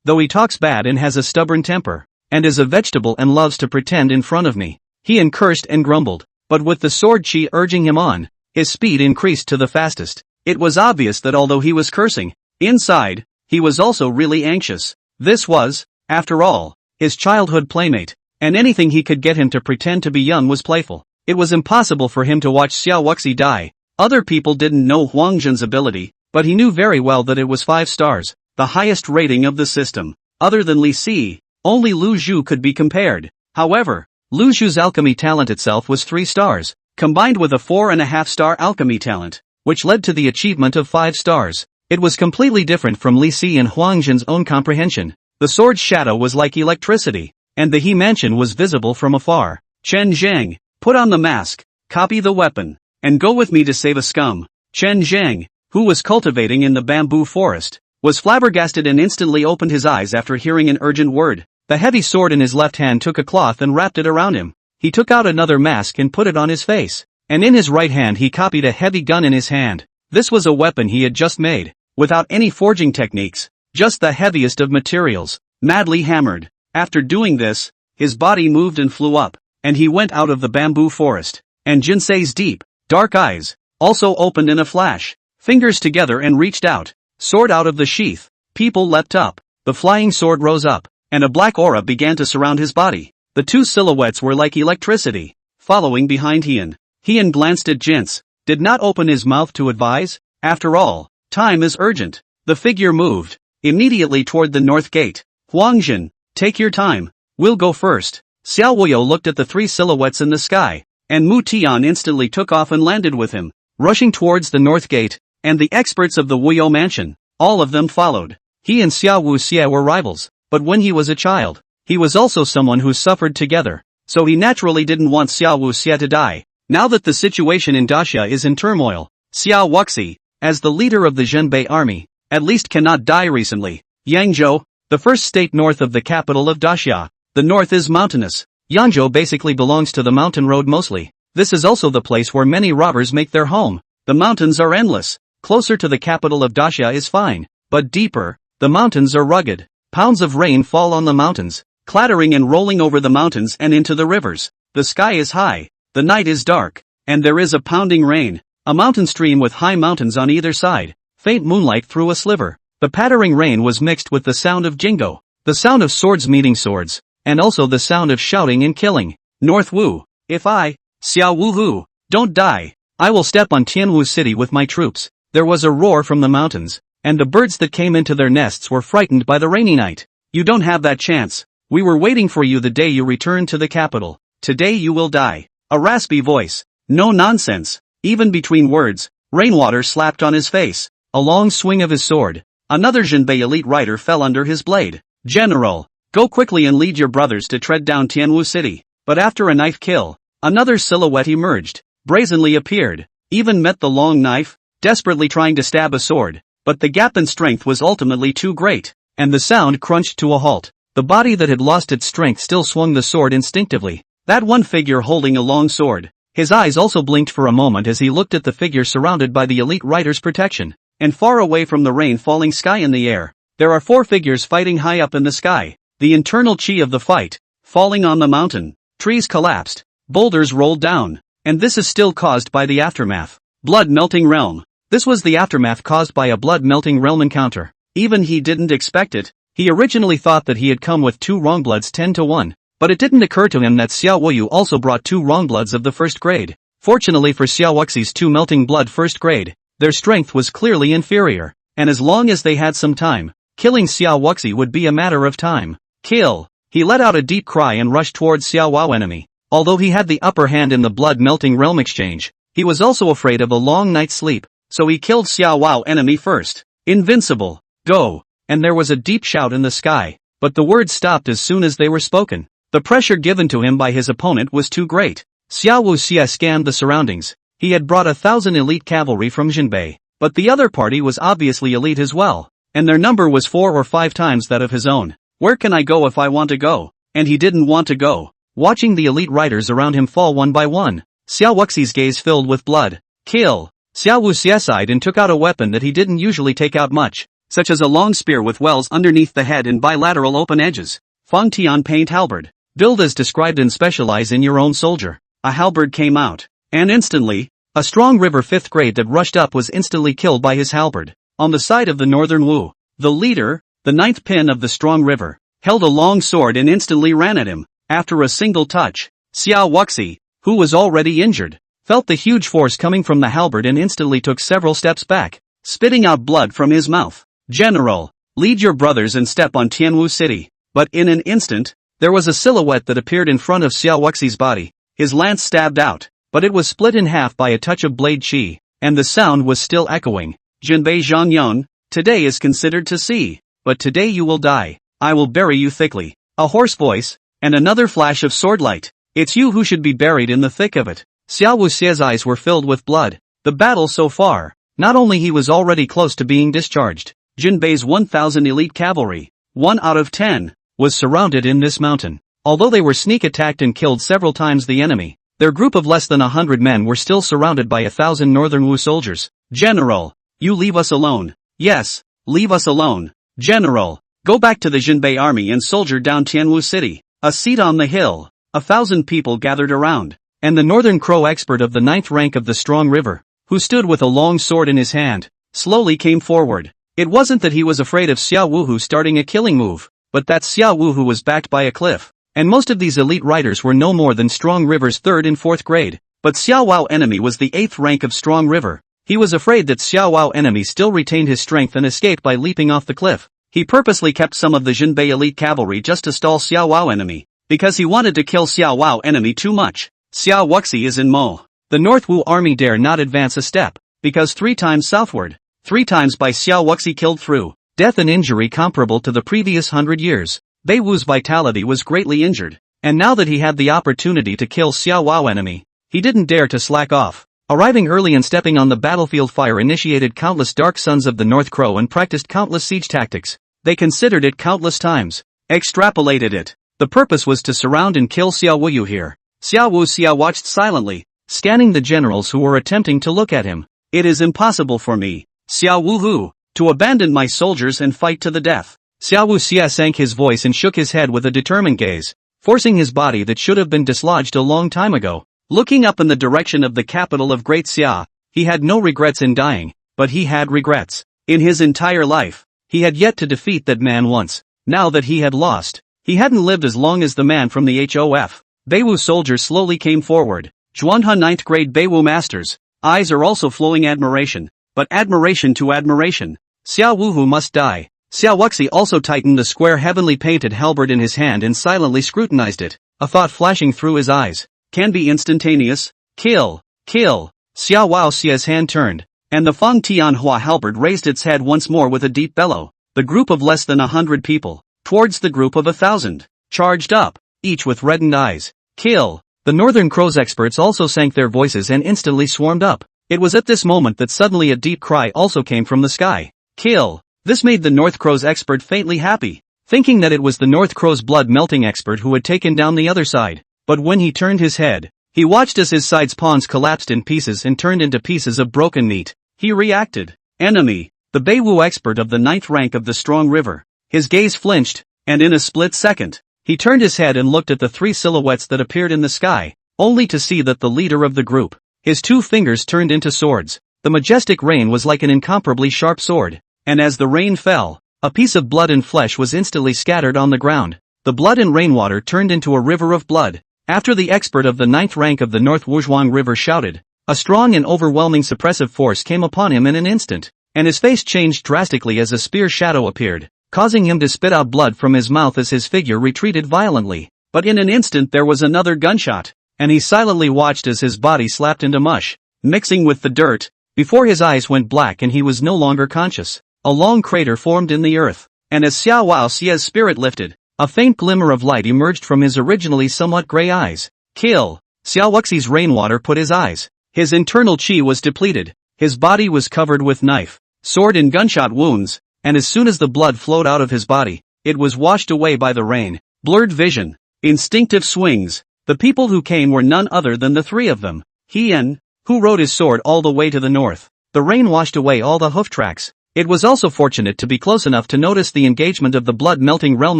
Though he talks bad and has a stubborn temper, and is a vegetable and loves to pretend in front of me. Heian cursed and grumbled. But with the sword chi urging him on, his speed increased to the fastest. It was obvious that although he was cursing, inside, he was also really anxious. This was, after all, his childhood playmate, and anything he could get him to pretend to be young was playful. It was impossible for him to watch Xiao Wuxi die. Other people didn't know Huangjin's ability, but he knew very well that it was 5 stars, the highest rating of the system. Other than Li Si, only Lu Zhu could be compared. However, Lu Zhu's alchemy talent itself was 3 stars, combined with a 4.5-star alchemy talent, which led to the achievement of 5 stars. It was completely different from Li Si and Huangjin's own comprehension. The sword's shadow was like electricity, and the He mansion was visible from afar. Chen Zhang, put on the mask, copy the weapon, and go with me to save a scum. Chen Zhang, who was cultivating in the bamboo forest, was flabbergasted and instantly opened his eyes after hearing an urgent word. The heavy sword in his left hand took a cloth and wrapped it around him. He took out another mask and put it on his face, and in his right hand he copied a heavy gun in his hand. This was a weapon he had just made, without any forging techniques, just the heaviest of materials, madly hammered. After doing this, his body moved and flew up, and he went out of the bamboo forest. And Jinsei's deep, dark eyes also opened in a flash. Fingers together and reached out. Sword out of the sheath. People leapt up. The flying sword rose up, and a black aura began to surround his body. The two silhouettes were like electricity. Following behind Heian glanced at Jins. Did not open his mouth to advise. After all, time is urgent. The figure moved immediately toward the north gate. Huangjin, take your time. We'll go first. Xiao Wuyo looked at the three silhouettes in the sky, and Mu Tian instantly took off and landed with him, rushing towards the north gate, and the experts of the Wuyo mansion. All of them followed. He and Xiao Wuxie were rivals, but when he was a child, he was also someone who suffered together, so he naturally didn't want Xiao Wuxie to die. Now that the situation in Daxia is in turmoil, Xiao Wuxie, as the leader of the Zhenbei army, at least cannot die recently. Yangzhou, the first state north of the capital of Daxia. The north is mountainous. Yangzhou basically belongs to the mountain road mostly. This is also the place where many robbers make their home. The mountains are endless. Closer to the capital of Daxia is fine, but deeper, the mountains are rugged. Pounds of rain fall on the mountains, clattering and rolling over the mountains and into the rivers. The sky is high, the night is dark, and there is a pounding rain. A mountain stream with high mountains on either side. Faint moonlight through a sliver. The pattering rain was mixed with the sound of jingo, the sound of swords meeting swords, and also the sound of shouting and killing. North Wu, if I, Xiao Wuhu, don't die, I will step on Tianwu City with my troops. There was a roar from the mountains, and the birds that came into their nests were frightened by the rainy night. You don't have that chance. We were waiting for you the day you returned to the capital. Today you will die. A raspy voice. No nonsense. Even between words, rainwater slapped on his face. A long swing of his sword. Another Zhenbei elite rider fell under his blade. General, go quickly and lead your brothers to tread down Tianwu City. But after a knife kill, another silhouette emerged, brazenly appeared, even met the long knife, desperately trying to stab a sword. But the gap in strength was ultimately too great, and the sound crunched to a halt. The body that had lost its strength still swung the sword instinctively. That one figure holding a long sword. His eyes also blinked for a moment as he looked at the figure surrounded by the elite rider's protection. And far away from the rain-falling sky in the air, there are four figures fighting high up in the sky. The internal chi of the fight, falling on the mountain. Trees collapsed, boulders rolled down, and this is still caused by the aftermath. Blood-melting realm. This was the aftermath caused by a blood-melting realm encounter. Even he didn't expect it. He originally thought that he had come with two wrongbloods 10-1, but it didn't occur to him that Xiao Wuyu also brought two wrongbloods of the first grade. Fortunately for Xiao Wuxie's two melting blood first grade, their strength was clearly inferior, and as long as they had some time, killing Xiao Wuxie would be a matter of time. Kill! He let out a deep cry and rushed towards Xiao Wao enemy. Although he had the upper hand in the blood-melting realm exchange, he was also afraid of a long night's sleep, so he killed Xiao Wao enemy first. Invincible! Go! And there was a deep shout in the sky, but the words stopped as soon as they were spoken. The pressure given to him by his opponent was too great. Xiao Wuxie scanned the surroundings. He had brought 1,000 elite cavalry from Zhenbei, but the other party was obviously elite as well, and their number was 4 or 5 times that of his own. Where can I go if I want to go? And he didn't want to go. Watching the elite riders around him fall one by one, Xiao Wuxie's gaze filled with blood. Kill! Xiao Wuxie sighed and took out a weapon that he didn't usually take out much, such as a long spear with wells underneath the head and bilateral open edges. Fang Tian paint halberd. Build as described and specialize in your own soldier. A halberd came out, and instantly, a strong river 5th grade that rushed up was instantly killed by his halberd. On the side of the northern Wu, the leader, the 9th pin of the strong river, held a long sword and instantly ran at him. After a single touch, Xiao Wuxie, who was already injured, felt the huge force coming from the halberd and instantly took several steps back, spitting out blood from his mouth. General, lead your brothers and step on Tianwu City. But in an instant, there was a silhouette that appeared in front of Xiao Wuxie's body. His lance stabbed out, but it was split in half by a touch of blade chi, and the sound was still echoing. Zhenbei Zhangyan, today is considered to see, but today you will die. I will bury you thickly. A hoarse voice, and another flash of swordlight. It's you who should be buried in the thick of it. Xiao Wuxie's eyes were filled with blood. The battle so far, not only he was already close to being discharged. Zhenbei's 1,000 elite cavalry, 1 out of 10, was surrounded in this mountain. Although they were sneak attacked and killed several times the enemy, their group of less than 100 men were still surrounded by 1,000 northern Wu soldiers. General, you leave us alone. Yes, leave us alone. General, Go back to the Jinbei army and soldier down Tianwu City. A seat on the hill. 1,000 people gathered around. And the Northern Crow expert of the 9th rank of the Strong River, who stood with a long sword in his hand, slowly came forward. It wasn't that he was afraid of Xiao Wuhu starting a killing move, but that Xiao Wuhu was backed by a cliff. And most of these elite riders were no more than Strong River's 3rd and 4th grade. But Xiao Wao enemy was the 8th rank of Strong River. He was afraid that Xiao Wao enemy still retained his strength and escaped by leaping off the cliff. He purposely kept some of the Jinbei elite cavalry just to stall Xiao Wao enemy, because he wanted to kill Xiao Wao enemy too much. Xiao Wuxi is in Mo. The North Wu army dare not advance a step, because 3 times southward, 3 times by Xiao Wuxi killed through death and injury comparable to the previous 100 years. Bei Wu's vitality was greatly injured, and now that he had the opportunity to kill Xiao Wao enemy, he didn't dare to slack off. Arriving early and stepping on the battlefield, fire initiated countless dark sons of the North Crow and practiced countless siege tactics. They considered it countless times, extrapolated it. The purpose was to surround and kill Xiao Wuyu here. Xiao Wuxia watched silently, scanning the generals who were attempting to look at him. It is impossible for me, Xiao Wuhu, to abandon my soldiers and fight to the death. Xiao Wuxia sank his voice and shook his head with a determined gaze, forcing his body that should have been dislodged a long time ago. Looking up in the direction of the capital of Great Xia, he had no regrets in dying, but he had regrets. In his entire life, he had yet to defeat that man once. Now that he had lost, he hadn't lived as long as the man from the HOF. Bei Wu soldiers slowly came forward. Zhuanhe 9th grade Bei Wu masters. Eyes are also flowing admiration, but admiration to admiration. Xiao Wuhu must die. Xiao Wuxi also tightened the square heavenly painted halberd in his hand and silently scrutinized it, a thought flashing through his eyes. Can be instantaneous. Kill. Kill. Xiao Wao Xia's hand turned, and the Feng Tianhua halberd raised its head once more with a deep bellow. The group of less than 100 people, towards the group of 1,000, charged up, each with reddened eyes. Kill. The Northern Crow's experts also sank their voices and instantly swarmed up. It was at this moment that suddenly a deep cry also came from the sky. Kill. This made the North Crow's expert faintly happy, thinking that it was the North Crow's blood-melting expert who had taken down the other side. But when he turned his head, he watched as his side's pawns collapsed in pieces and turned into pieces of broken meat. He reacted. Enemy. The Bei Wu expert of the 9th rank of the Strong River. His gaze flinched, and in a split second, he turned his head and looked at the 3 silhouettes that appeared in the sky, only to see that the leader of the group, his 2 fingers turned into swords. The majestic rain was like an incomparably sharp sword, and as the rain fell, a piece of blood and flesh was instantly scattered on the ground. The blood and rainwater turned into a river of blood. After the expert of the 9th rank of the North Wuzhuang River shouted, a strong and overwhelming suppressive force came upon him in an instant, and his face changed drastically as a spear shadow appeared, causing him to spit out blood from his mouth as his figure retreated violently. But in an instant there was another gunshot, and he silently watched as his body slapped into mush, mixing with the dirt, before his eyes went black and he was no longer conscious. A long crater formed in the earth, and as Xiao Wao Xia's spirit lifted, a faint glimmer of light emerged from his originally somewhat gray eyes. Kill. Xiao Wuxi's rainwater put his eyes. His internal chi was depleted. His body was covered with knife, sword and gunshot wounds, and as soon as the blood flowed out of his body, it was washed away by the rain. Blurred vision. Instinctive swings. The people who came were none other than the 3 of them. Hien, who rode his sword all the way to the north. The rain washed away all the hoof tracks. It was also fortunate to be close enough to notice the engagement of the blood-melting realm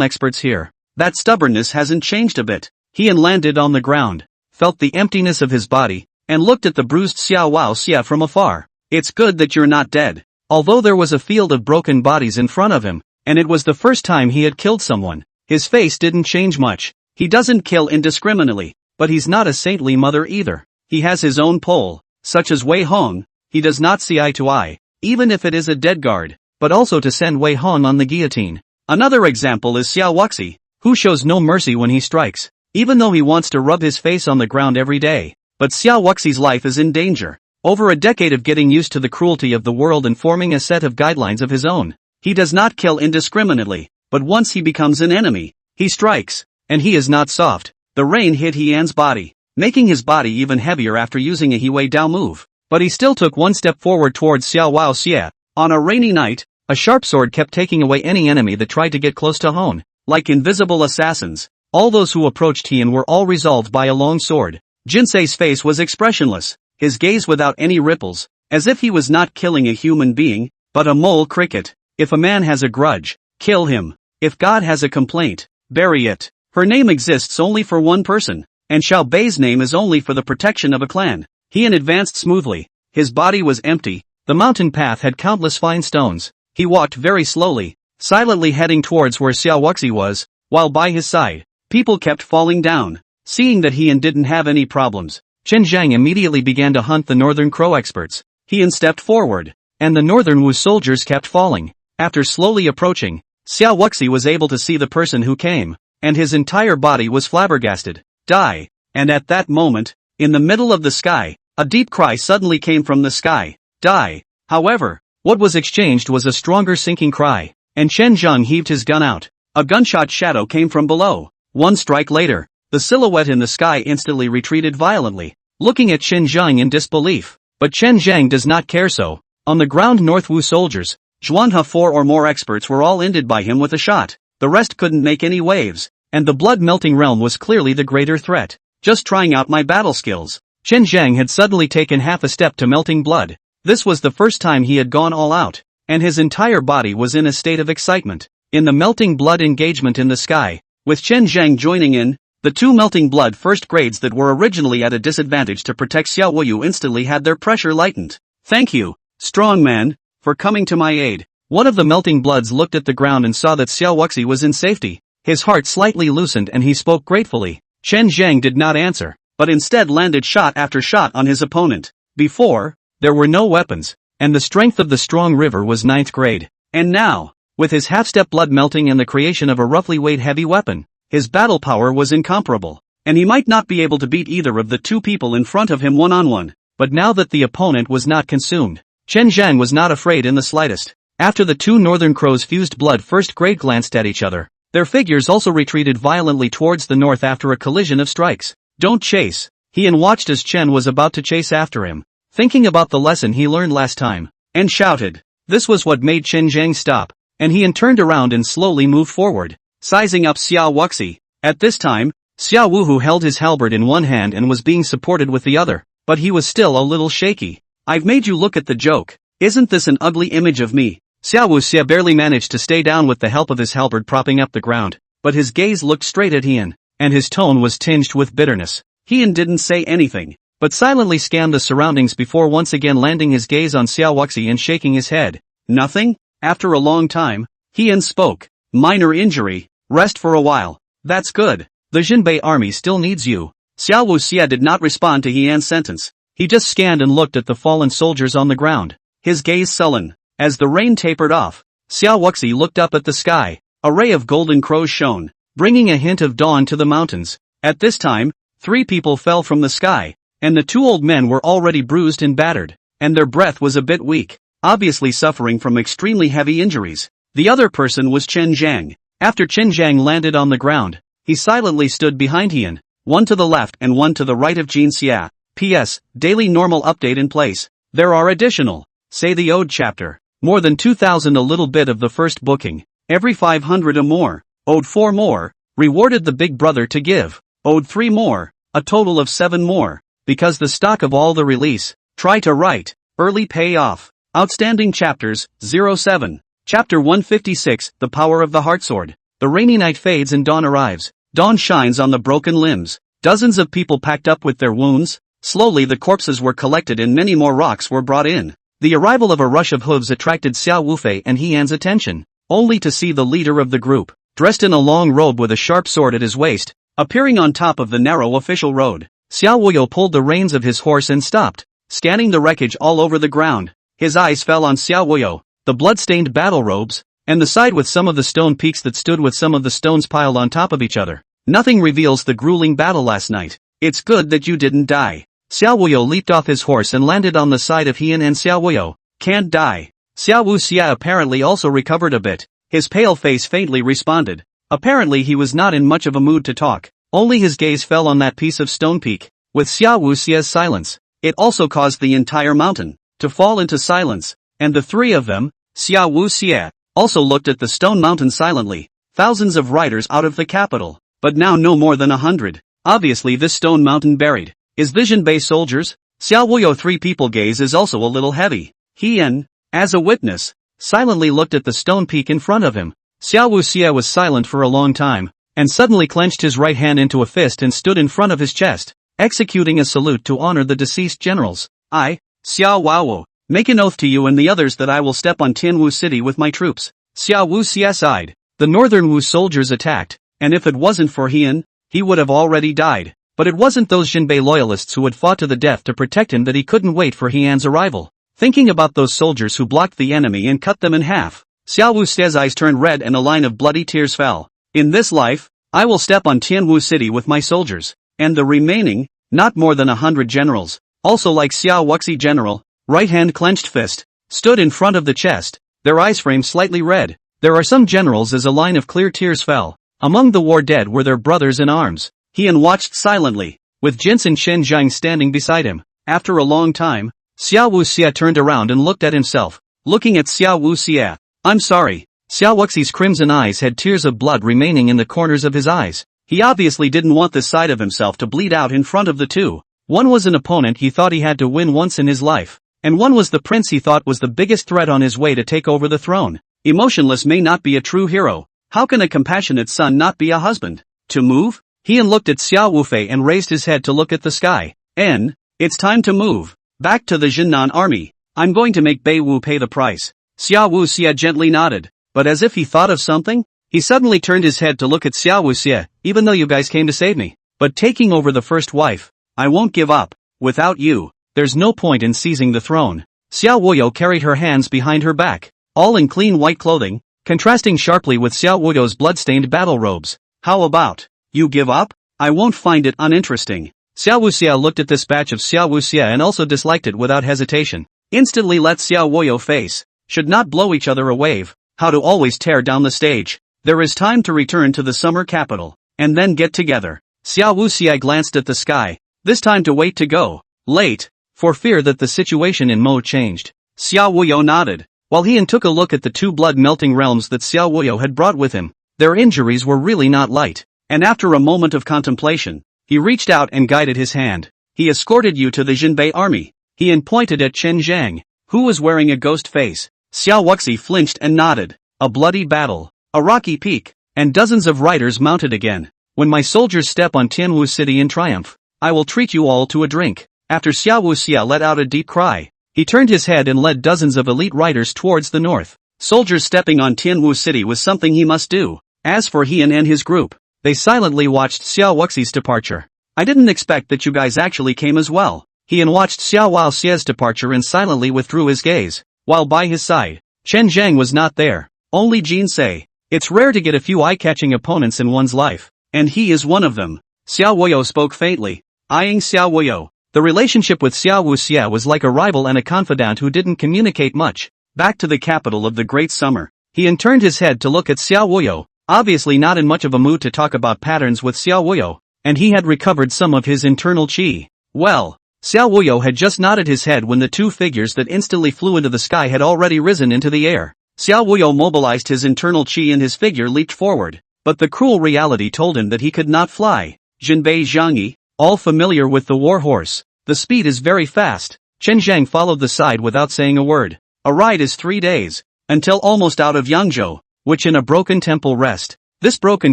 experts here. That stubbornness hasn't changed a bit. Hien landed on the ground, felt the emptiness of his body, and looked at the bruised Xiao Wao Xia from afar. It's good that you're not dead. Although there was a field of broken bodies in front of him, and it was the first time he had killed someone, his face didn't change much. He doesn't kill indiscriminately, but he's not a saintly mother either. He has his own pole, such as Wei Hong. He does not see eye to eye, even if it is a dead guard, but also to send Wei Hong on the guillotine. Another example is Xiao Wuxi, who shows no mercy when he strikes, even though he wants to rub his face on the ground every day. But Xiao Wuxi's life is in danger. Over a decade of getting used to the cruelty of the world and forming a set of guidelines of his own, he does not kill indiscriminately, but once he becomes an enemy, he strikes, and he is not soft. The rain hit Hian's body, making his body even heavier after using a Hiwei Dao move, but he still took one step forward towards Xiao Wao Xia. On a rainy night, a sharp sword kept taking away any enemy that tried to get close to Hon. Like invisible assassins, all those who approached Tian were all resolved by a long sword. Jinsei's face was expressionless, his gaze without any ripples, as if he was not killing a human being, but a mole cricket. If a man has a grudge, kill him. If God has a complaint, bury it. Her name exists only for one person, and Xiao Bei's name is only for the protection of a clan. He advanced smoothly. His body was empty. The mountain path had countless fine stones. He walked very slowly, silently heading towards where Xiao Wuxi was, while by his side, people kept falling down. Seeing that he didn't have any problems, Chen Zhang immediately began to hunt the Northern Crow experts. He stepped forward, and the Northern Wu soldiers kept falling. After slowly approaching, Xiao Wuxi was able to see the person who came, and his entire body was flabbergasted. Die! And at that moment, in the middle of the sky, a deep cry suddenly came from the sky. Die! However, what was exchanged was a stronger sinking cry, and Chen Zhang heaved his gun out. A gunshot shadow came from below. One strike later, the silhouette in the sky instantly retreated violently, looking at Chen Zhang in disbelief. But Chen Zhang does not care so. On the ground North Wu soldiers, Zhuanhe 4 or more experts were all ended by him with a shot. The rest couldn't make any waves, and the blood-melting realm was clearly the greater threat. Just trying out my battle skills. Chen Zhang had suddenly taken half a step to melting blood. This was the first time he had gone all out, and his entire body was in a state of excitement. In the melting blood engagement in the sky, with Chen Zhang joining in, the two melting blood first grades that were originally at a disadvantage to protect Xiao Wuyu instantly had their pressure lightened. Thank you, strong man, for coming to my aid. One of the melting bloods looked at the ground and saw that Xiao Wuxi was in safety. His heart slightly loosened and he spoke gratefully. Chen Zhang did not answer, but instead landed shot after shot on his opponent. Before, there were no weapons, and the strength of the strong river was 9th grade. And now, with his half-step blood melting and the creation of a roughly weight heavy weapon, his battle power was incomparable, and he might not be able to beat either of the two people in front of him one-on-one. But now that the opponent was not consumed, Chen Zhang was not afraid in the slightest. After the two northern crows fused blood first grade glanced at each other, their figures also retreated violently towards the north after a collision of strikes. Don't chase. He watched as Chen was about to chase after him, thinking about the lesson he learned last time, and shouted. This was what made Chen Zhang stop, and he turned around and slowly moved forward, sizing up Xiao Wuxi. At this time, Xiao Wuhu held his halberd in one hand and was being supported with the other, but he was still a little shaky. I've made you look at the joke. Isn't this an ugly image of me? Xiao Wuxi barely managed to stay down with the help of his halberd propping up the ground, but his gaze looked straight at Heian, and his tone was tinged with bitterness. Heian didn't say anything, but silently scanned the surroundings before once again landing his gaze on Xiao Wuxi and shaking his head. Nothing? After a long time, Heian spoke. Minor injury, rest for a while. That's good. The Jinbei army still needs you. Xiao Wuxia did not respond to Heian's sentence. He just scanned and looked at the fallen soldiers on the ground, his gaze sullen. As the rain tapered off, Xiao Wuxi looked up at the sky. A ray of golden crows shone, bringing a hint of dawn to the mountains. At this time, 3 people fell from the sky, and the 2 old men were already bruised and battered, and their breath was a bit weak, obviously suffering from extremely heavy injuries. The other person was Chen Zhang. After Chen Zhang landed on the ground, he silently stood behind Heian, one to the left and one to the right of Jin Xia. P.S. Daily normal update in place. There are additional, say the Ode chapter. More than 2,000 a little bit of the first booking. Every 500 a more. Ode 4 more. Rewarded the big brother to give. Ode 3 more. A total of 7 more. Because the stock of all the release. Try to write. Early payoff. Outstanding chapters, 07. Chapter 156, The Power of the Heartsword. The rainy night fades and dawn arrives. Dawn shines on the broken limbs. Dozens of people packed up with their wounds. Slowly the corpses were collected and many more rocks were brought in. The arrival of a rush of hooves attracted Xiao Wufei and Heian's attention, only to see the leader of the group, dressed in a long robe with a sharp sword at his waist, appearing on top of the narrow official road. Xiao Wuyo pulled the reins of his horse and stopped, scanning the wreckage all over the ground. His eyes fell on Xiao Wuyo, the blood-stained battle robes, and the side with some of the stone peaks that stood with some of the stones piled on top of each other. Nothing reveals the grueling battle last night. It's good that you didn't die. Xiao Wuyo leaped off his horse and landed on the side of Heian and Xiao Wuyo. Can't die. Xiao Wuxia apparently also recovered a bit. His pale face faintly responded. Apparently he was not in much of a mood to talk. Only his gaze fell on that piece of stone peak. With Xiao Wuxia's silence, it also caused the entire mountain to fall into silence. And the 3 of them, Xiao Wuxia, also looked at the stone mountain silently. Thousands of riders out of the capital, but now no more than 100. Obviously this stone mountain buried. Is Vision Bay soldiers? Xiao Wuyo 3 people gaze is also a little heavy. Heian, as a witness, silently looked at the stone peak in front of him. Xiao Wuxia was silent for a long time, and suddenly clenched his right hand into a fist and stood in front of his chest, executing a salute to honor the deceased generals. I, Xiao Waowu, make an oath to you and the others that I will step on Tianwu City with my troops. Xiao Wuxia sighed. The northern Wu soldiers attacked, and if it wasn't for Heian, he would have already died. But it wasn't those Jinbei loyalists who had fought to the death to protect him that he couldn't wait for Heian's arrival. Thinking about those soldiers who blocked the enemy and cut them in half, Xiao Wuxia's eyes turned red and a line of bloody tears fell. In this life, I will step on Tianwu City with my soldiers, and the remaining, not more than 100 generals, also like Xiao Wuxi general, right hand clenched fist, stood in front of the chest, their eyes framed slightly red. There are some generals as a line of clear tears fell. Among the war dead were their brothers in arms. Heian watched silently, with Jinsen Shenjiang standing beside him. After a long time, Xiao Wuxia turned around and looked at himself. Looking at Xiao Wuxia, I'm sorry. Xiao Wuxi's crimson eyes had tears of blood remaining in the corners of his eyes. He obviously didn't want this side of himself to bleed out in front of the two. One was an opponent he thought he had to win once in his life, and one was the prince he thought was the biggest threat on his way to take over the throne. Emotionless may not be a true hero. How can a compassionate son not be a husband? To move? Heian looked at Xiao Wufei and raised his head to look at the sky. It's time to move. Back to the Jinnan army. I'm going to make Bei Wu pay the price. Xiao Wuxia gently nodded, but as if he thought of something, he suddenly turned his head to look at Xiao Wuxia. Even though you guys came to save me, but taking over the first wife, I won't give up. Without you, there's no point in seizing the throne. Xiao Wuyo carried her hands behind her back, all in clean white clothing, contrasting sharply with Xiao Wuyo's blood-stained battle robes. How about, you give up? I won't find it uninteresting. Xiao Wuxia looked at this batch of Xiao Wuxia and also disliked it without hesitation. Instantly let Xiao Wuyo face, should not blow each other a wave, how to always tear down the stage. There is time to return to the summer capital, and then get together. Xiao Wuxia glanced at the sky, this time to wait to go. Late, for fear that the situation in Mo changed. Xiao Wuyo nodded, while Heian took a look at the two blood-melting realms that Xiao Wuyo had brought with him. Their injuries were really not light, and after a moment of contemplation, he reached out and guided his hand. He escorted you to the Jinbei army. Heian pointed at Chen Zhang, who was wearing a ghost face. Xiao Wuxi flinched and nodded. A bloody battle, a rocky peak, and dozens of riders mounted again. When my soldiers step on Tianwu City in triumph, I will treat you all to a drink. After Xiao Wuxia let out a deep cry, he turned his head and led dozens of elite riders towards the north. Soldiers stepping on Tianwu City was something he must do. As for Heian and his group, they silently watched Xiao Wuxi's departure. I didn't expect that you guys actually came as well. Heian watched Xiao Wuxia's departure and silently withdrew his gaze, while by his side, Chen Zhang was not there. Only Jin Sei. It's rare to get a few eye-catching opponents in one's life, and he is one of them. Xiao Wuyo spoke faintly, eyeing Xiao Wuyo. The relationship with Xiao Wuxia was like a rival and a confidant who didn't communicate much. Back to the capital of the Great Summer, Heian turned his head to look at Xiao Wuyo, obviously not in much of a mood to talk about patterns with Xiao Wuyo, and he had recovered some of his internal qi. Well, Xiao Wuyo had just nodded his head when the two figures that instantly flew into the sky had already risen into the air. Xiao Wuyo mobilized his internal qi and his figure leaped forward, but the cruel reality told him that he could not fly. Jinbei Zhangyi, all familiar with the war horse. The speed is very fast. Chen Zhang followed the side without saying a word. A ride is 3 days, until almost out of Yangzhou, which in a broken temple rest. This broken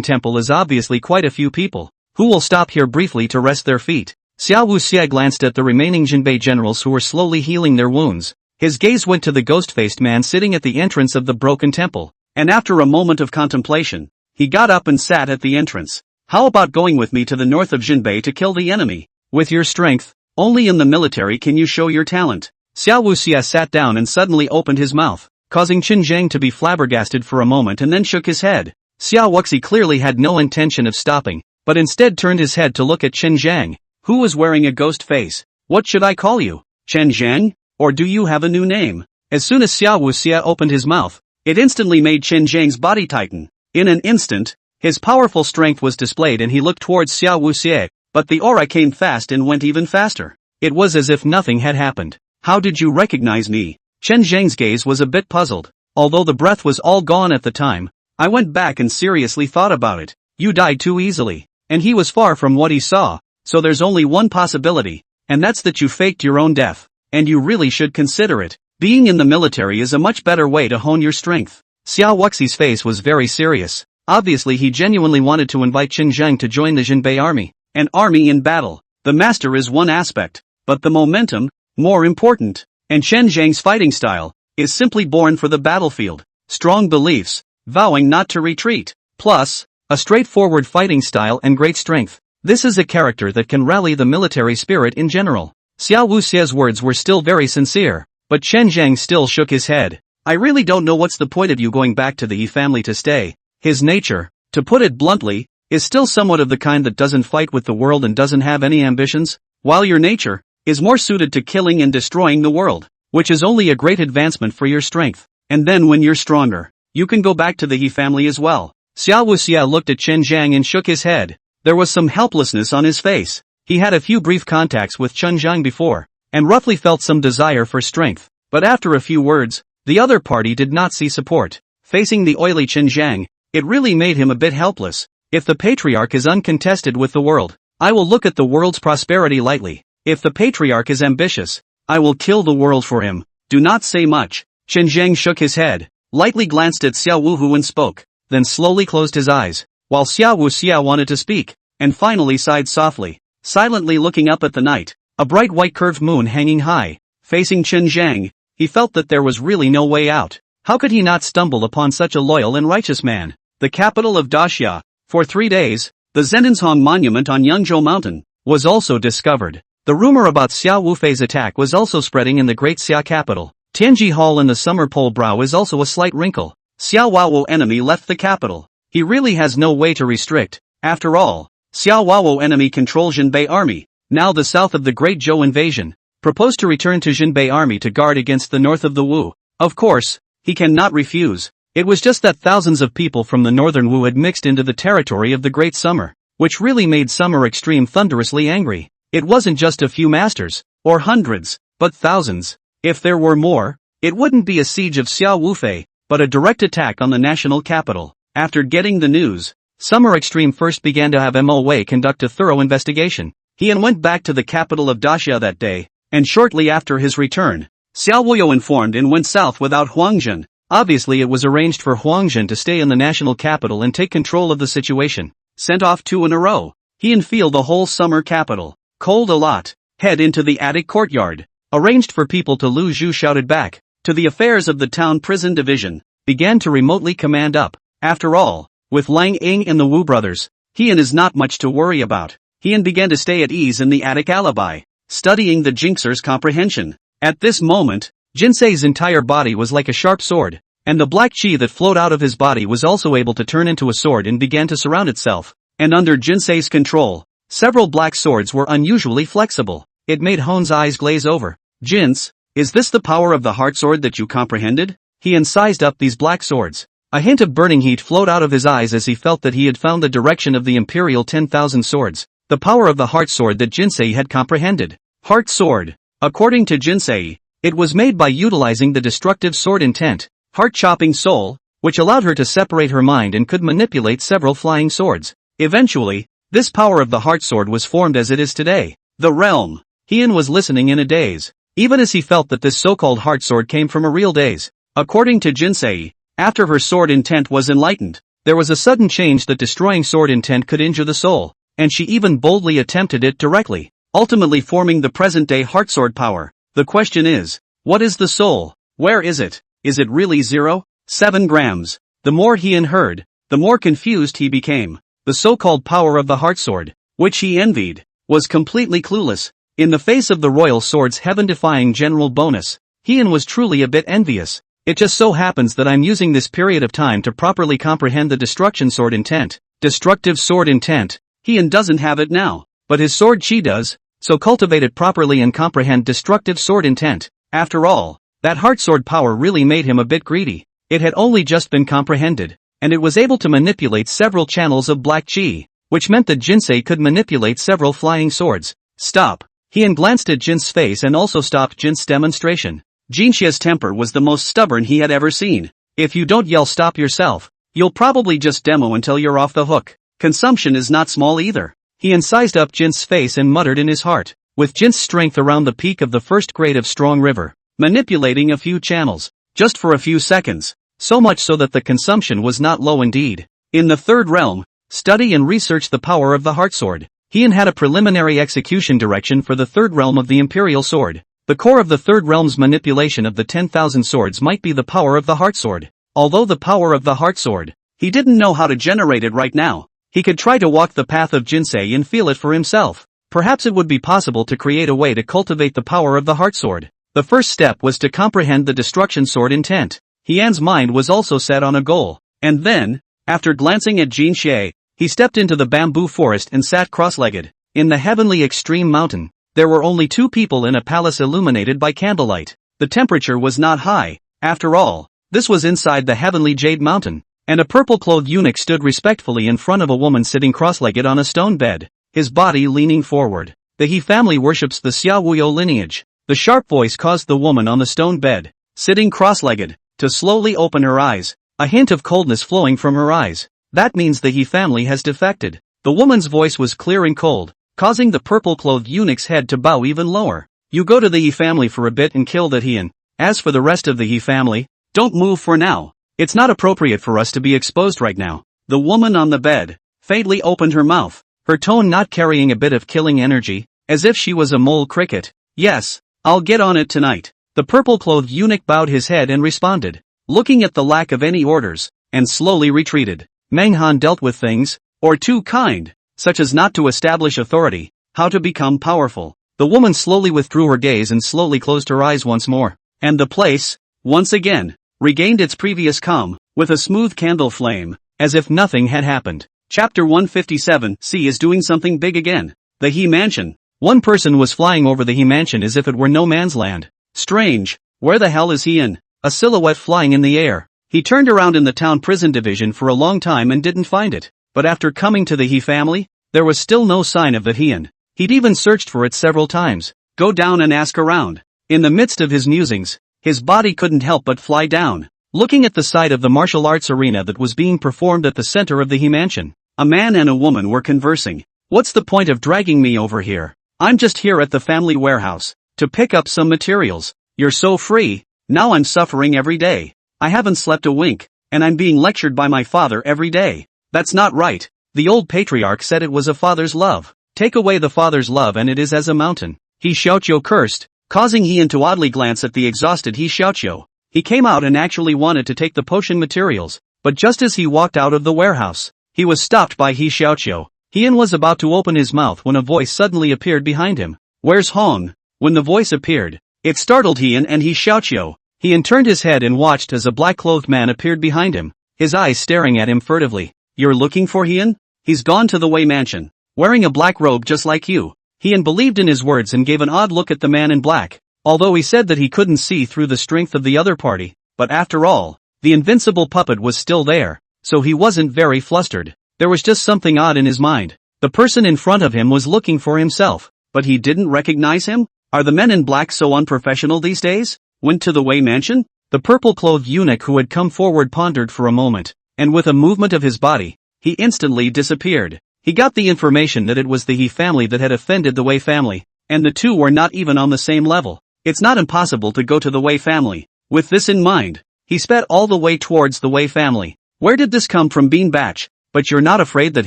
temple is obviously quite a few people, who will stop here briefly to rest their feet. Xiao Wuxia glanced at the remaining Jinbei generals who were slowly healing their wounds. His gaze went to the ghost-faced man sitting at the entrance of the broken temple, and after a moment of contemplation, he got up and sat at the entrance. How about going with me to the north of Jinbei to kill the enemy? With your strength, only in the military can you show your talent. Xiao Wuxia sat down and suddenly opened his mouth, causing Chen Zhang to be flabbergasted for a moment and then shook his head. Xiao Wuxi clearly had no intention of stopping, but instead turned his head to look at Chen Zhang, who was wearing a ghost face. What should I call you? Chen Zhang? Or do you have a new name? As soon as Xiao Wuxia opened his mouth, it instantly made Chen Zhang's body tighten. In an instant, his powerful strength was displayed and he looked towards Xiao Wuxia, but the aura came fast and went even faster. It was as if nothing had happened. How did you recognize me? Chen Zhang's gaze was a bit puzzled. Although the breath was all gone at the time, I went back and seriously thought about it. You died too easily. And he was far from what he saw, so there's only one possibility, and that's that you faked your own death. And you really should consider it. Being in the military is a much better way to hone your strength. Xiao Wuxi's face was very serious. Obviously he genuinely wanted to invite Qin Zheng to join the Jinbei army. An army in battle. The master is one aspect, but the momentum, more important. And Chen Zhang's fighting style, is simply born for the battlefield. Strong beliefs, vowing not to retreat. Plus, a straightforward fighting style and great strength. This is a character that can rally the military spirit in general. Xiao Wuxie's words were still very sincere, but Chen Zhang still shook his head. I really don't know what's the point of you going back to the Yi family to stay. His nature, to put it bluntly, is still somewhat of the kind that doesn't fight with the world and doesn't have any ambitions, while your nature is more suited to killing and destroying the world, which is only a great advancement for your strength. And then when you're stronger, you can go back to the Yi family as well. Xiao Wuxie looked at Chen Zhang and shook his head. There was some helplessness on his face. He had a few brief contacts with Chen Zhang before, and roughly felt some desire for strength. But after a few words, the other party did not see support. Facing the oily Chen Zhang, it really made him a bit helpless. If the patriarch is uncontested with the world, I will look at the world's prosperity lightly. If the patriarch is ambitious, I will kill the world for him. Do not say much. Chen Zhang shook his head, lightly glanced at Xiao Wuhu and spoke, then slowly closed his eyes, while Xiao Wuxia wanted to speak, and finally sighed softly, silently looking up at the night, a bright white curved moon hanging high. Facing Chen Zhang, he felt that there was really no way out. How could he not stumble upon such a loyal and righteous man? The capital of Daxia. For 3 days, the Zhendanshang monument on Yangzhou Mountain was also discovered. The rumor about Xiao Wufei's attack was also spreading in the great Xia capital. Tianji Hall in the summer pole brow is also a slight wrinkle. Xiao Wawo enemy left the capital. He really has no way to restrict. After all, Xiao Wawo enemy controls Jinbei army, now the south of the Great Zhou invasion, proposed to return to Jinbei army to guard against the north of the Wu. Of course, he cannot refuse. It was just that thousands of people from the northern Wu had mixed into the territory of the Great Summer, which really made Summer Extreme thunderously angry. It wasn't just a few masters, or hundreds, but thousands. If there were more, it wouldn't be a siege of Xiao Wufei, but a direct attack on the national capital. After getting the news, Summer Extreme first began to have Mo Wei conduct a thorough investigation. He went back to the capital of Daxia that day, and shortly after his return, Xiao Wuyo informed and went south without Huangjun. Obviously it was arranged for Huangjun to stay in the national capital and take control of the situation. Sent off 2 in a row, he and feel the whole summer capital. Cold a lot. Head into the attic courtyard. Arranged for people to Lu Zhu shouted back, to the affairs of the town prison division, began to remotely command up. After all, with Lang Ying and the Wu brothers, Heian is not much to worry about. Heian began to stay at ease in the attic alibi, studying the Jinxer's comprehension. At this moment, Jinsei's entire body was like a sharp sword, and the black chi that flowed out of his body was also able to turn into a sword and began to surround itself. And under Jinsei's control, several black swords were unusually flexible. It made Hon's eyes glaze over. Jins, is this the power of the heart sword that you comprehended? He sized up these black swords. A hint of burning heat flowed out of his eyes as he felt that he had found the direction of the imperial 10,000 swords, the power of the heart sword that Jinsei had comprehended. Heart sword. According to Jinsei, it was made by utilizing the destructive sword intent, heart-chopping soul, which allowed her to separate her mind and could manipulate several flying swords. Eventually, this power of the heart sword was formed as it is today. The realm. Heian was listening in a daze, even as he felt that this so-called heart sword came from a real daze. According to Jinsei, after her sword intent was enlightened, there was a sudden change that destroying sword intent could injure the soul, and she even boldly attempted it directly, ultimately forming the present-day heart sword power. The question is, what is the soul? Where is it? Is it really 0.7 grams? The more Heian heard, the more confused he became. The so-called power of the heart sword, which he envied, was completely clueless. In the face of the royal sword's heaven-defying general bonus, Heian was truly a bit envious. It just so happens that I'm using this period of time to properly comprehend the destruction sword intent. Destructive sword intent. Heian doesn't have it now, but his sword chi does, so cultivate it properly and comprehend destructive sword intent. After all, that heart sword power really made him a bit greedy. It had only just been comprehended, and it was able to manipulate several channels of black chi, which meant that Jinsei could manipulate several flying swords. Stop. Heian glanced at Jin's face and also stopped Jin's demonstration. Jinxia's temper was the most stubborn he had ever seen. If you don't yell stop yourself, you'll probably just demo until you're off the hook. Consumption is not small either. Heian sized up Jin's face and muttered in his heart. With Jin's strength around the peak of the first grade of Strong River, manipulating a few channels, just for a few seconds, so much so that the consumption was not low indeed. In the third realm, study and research the power of the heart sword. Heian had a preliminary execution direction for the third realm of the Imperial Sword. The core of the third realm's manipulation of the 10,000 swords might be the power of the heart sword. Although the power of the heart sword, he didn't know how to generate it right now. He could try to walk the path of Jinsei and feel it for himself. Perhaps it would be possible to create a way to cultivate the power of the heart sword. The first step was to comprehend the destruction sword intent. Heian's mind was also set on a goal. And then, after glancing at Jin Xie, he stepped into the bamboo forest and sat cross-legged. In the heavenly extreme mountain, there were only 2 people in a palace illuminated by candlelight. The temperature was not high. After all, this was inside the heavenly jade mountain, and a purple-clothed eunuch stood respectfully in front of a woman sitting cross-legged on a stone bed, his body leaning forward. The He family worships the Xiaowuyo lineage. The sharp voice caused the woman on the stone bed, sitting cross-legged, to slowly open her eyes, a hint of coldness flowing from her eyes. That means the He family has defected. The woman's voice was clear and cold, causing the purple-clothed eunuch's head to bow even lower. You go to the He family for a bit and kill that Heian. As for the rest of the He family, don't move for now. It's not appropriate for us to be exposed right now. The woman on the bed faintly opened her mouth, her tone not carrying a bit of killing energy, as if she was a mole cricket. Yes, I'll get on it tonight. The purple-clothed eunuch bowed his head and responded, looking at the lack of any orders, and slowly retreated. Menghan dealt with things, or too kind, such as not to establish authority, how to become powerful. The woman slowly withdrew her gaze and slowly closed her eyes once more, and the place, once again, regained its previous calm, with a smooth candle flame, as if nothing had happened. Chapter 157, C is doing something big again. The He Mansion. One person was flying over the He Mansion as if it were no man's land. Strange, where the hell is Heian? A silhouette flying in the air. He turned around in the town prison division for a long time and didn't find it. But after coming to the He family, there was still no sign of the Heian. He'd even searched for it several times. Go down and ask around. In the midst of his musings, his body couldn't help but fly down, looking at the side of the martial arts arena that was being performed at the center of the He Mansion. A man and a woman were conversing. What's the point of dragging me over here? I'm just here at the family warehouse, to pick up some materials. You're so free. Now I'm suffering every day. I haven't slept a wink, and I'm being lectured by my father every day. That's not right. The old patriarch said it was a father's love. Take away the father's love and it is as a mountain. He Xiaoqiu cursed, causing Heian to oddly glance at the exhausted He Xiaoqiu. He came out and actually wanted to take the potion materials, but just as he walked out of the warehouse, he was stopped by He Xiaoqiu. Heian was about to open his mouth when a voice suddenly appeared behind him. Where's Hong? When the voice appeared, it startled Heian and He Xiaoqiu. Heian turned his head and watched as a black-clothed man appeared behind him, his eyes staring at him furtively. You're looking for Heian? He's gone to the Wei Mansion, wearing a black robe just like you. Heian believed in his words and gave an odd look at the man in black, although he said that he couldn't see through the strength of the other party. But after all, the invincible puppet was still there, so he wasn't very flustered. There was just something odd in his mind. The person in front of him was looking for himself, but he didn't recognize him? Are the men in black so unprofessional these days? Went to the Wei Mansion? The purple-clothed eunuch who had come forward pondered for a moment, and with a movement of his body, he instantly disappeared. He got the information that it was the He family that had offended the Wei family, and the two were not even on the same level. It's not impossible to go to the Wei family. With this in mind, he sped all the way towards the Wei family. Where did this come from, Bean Batch? But you're not afraid that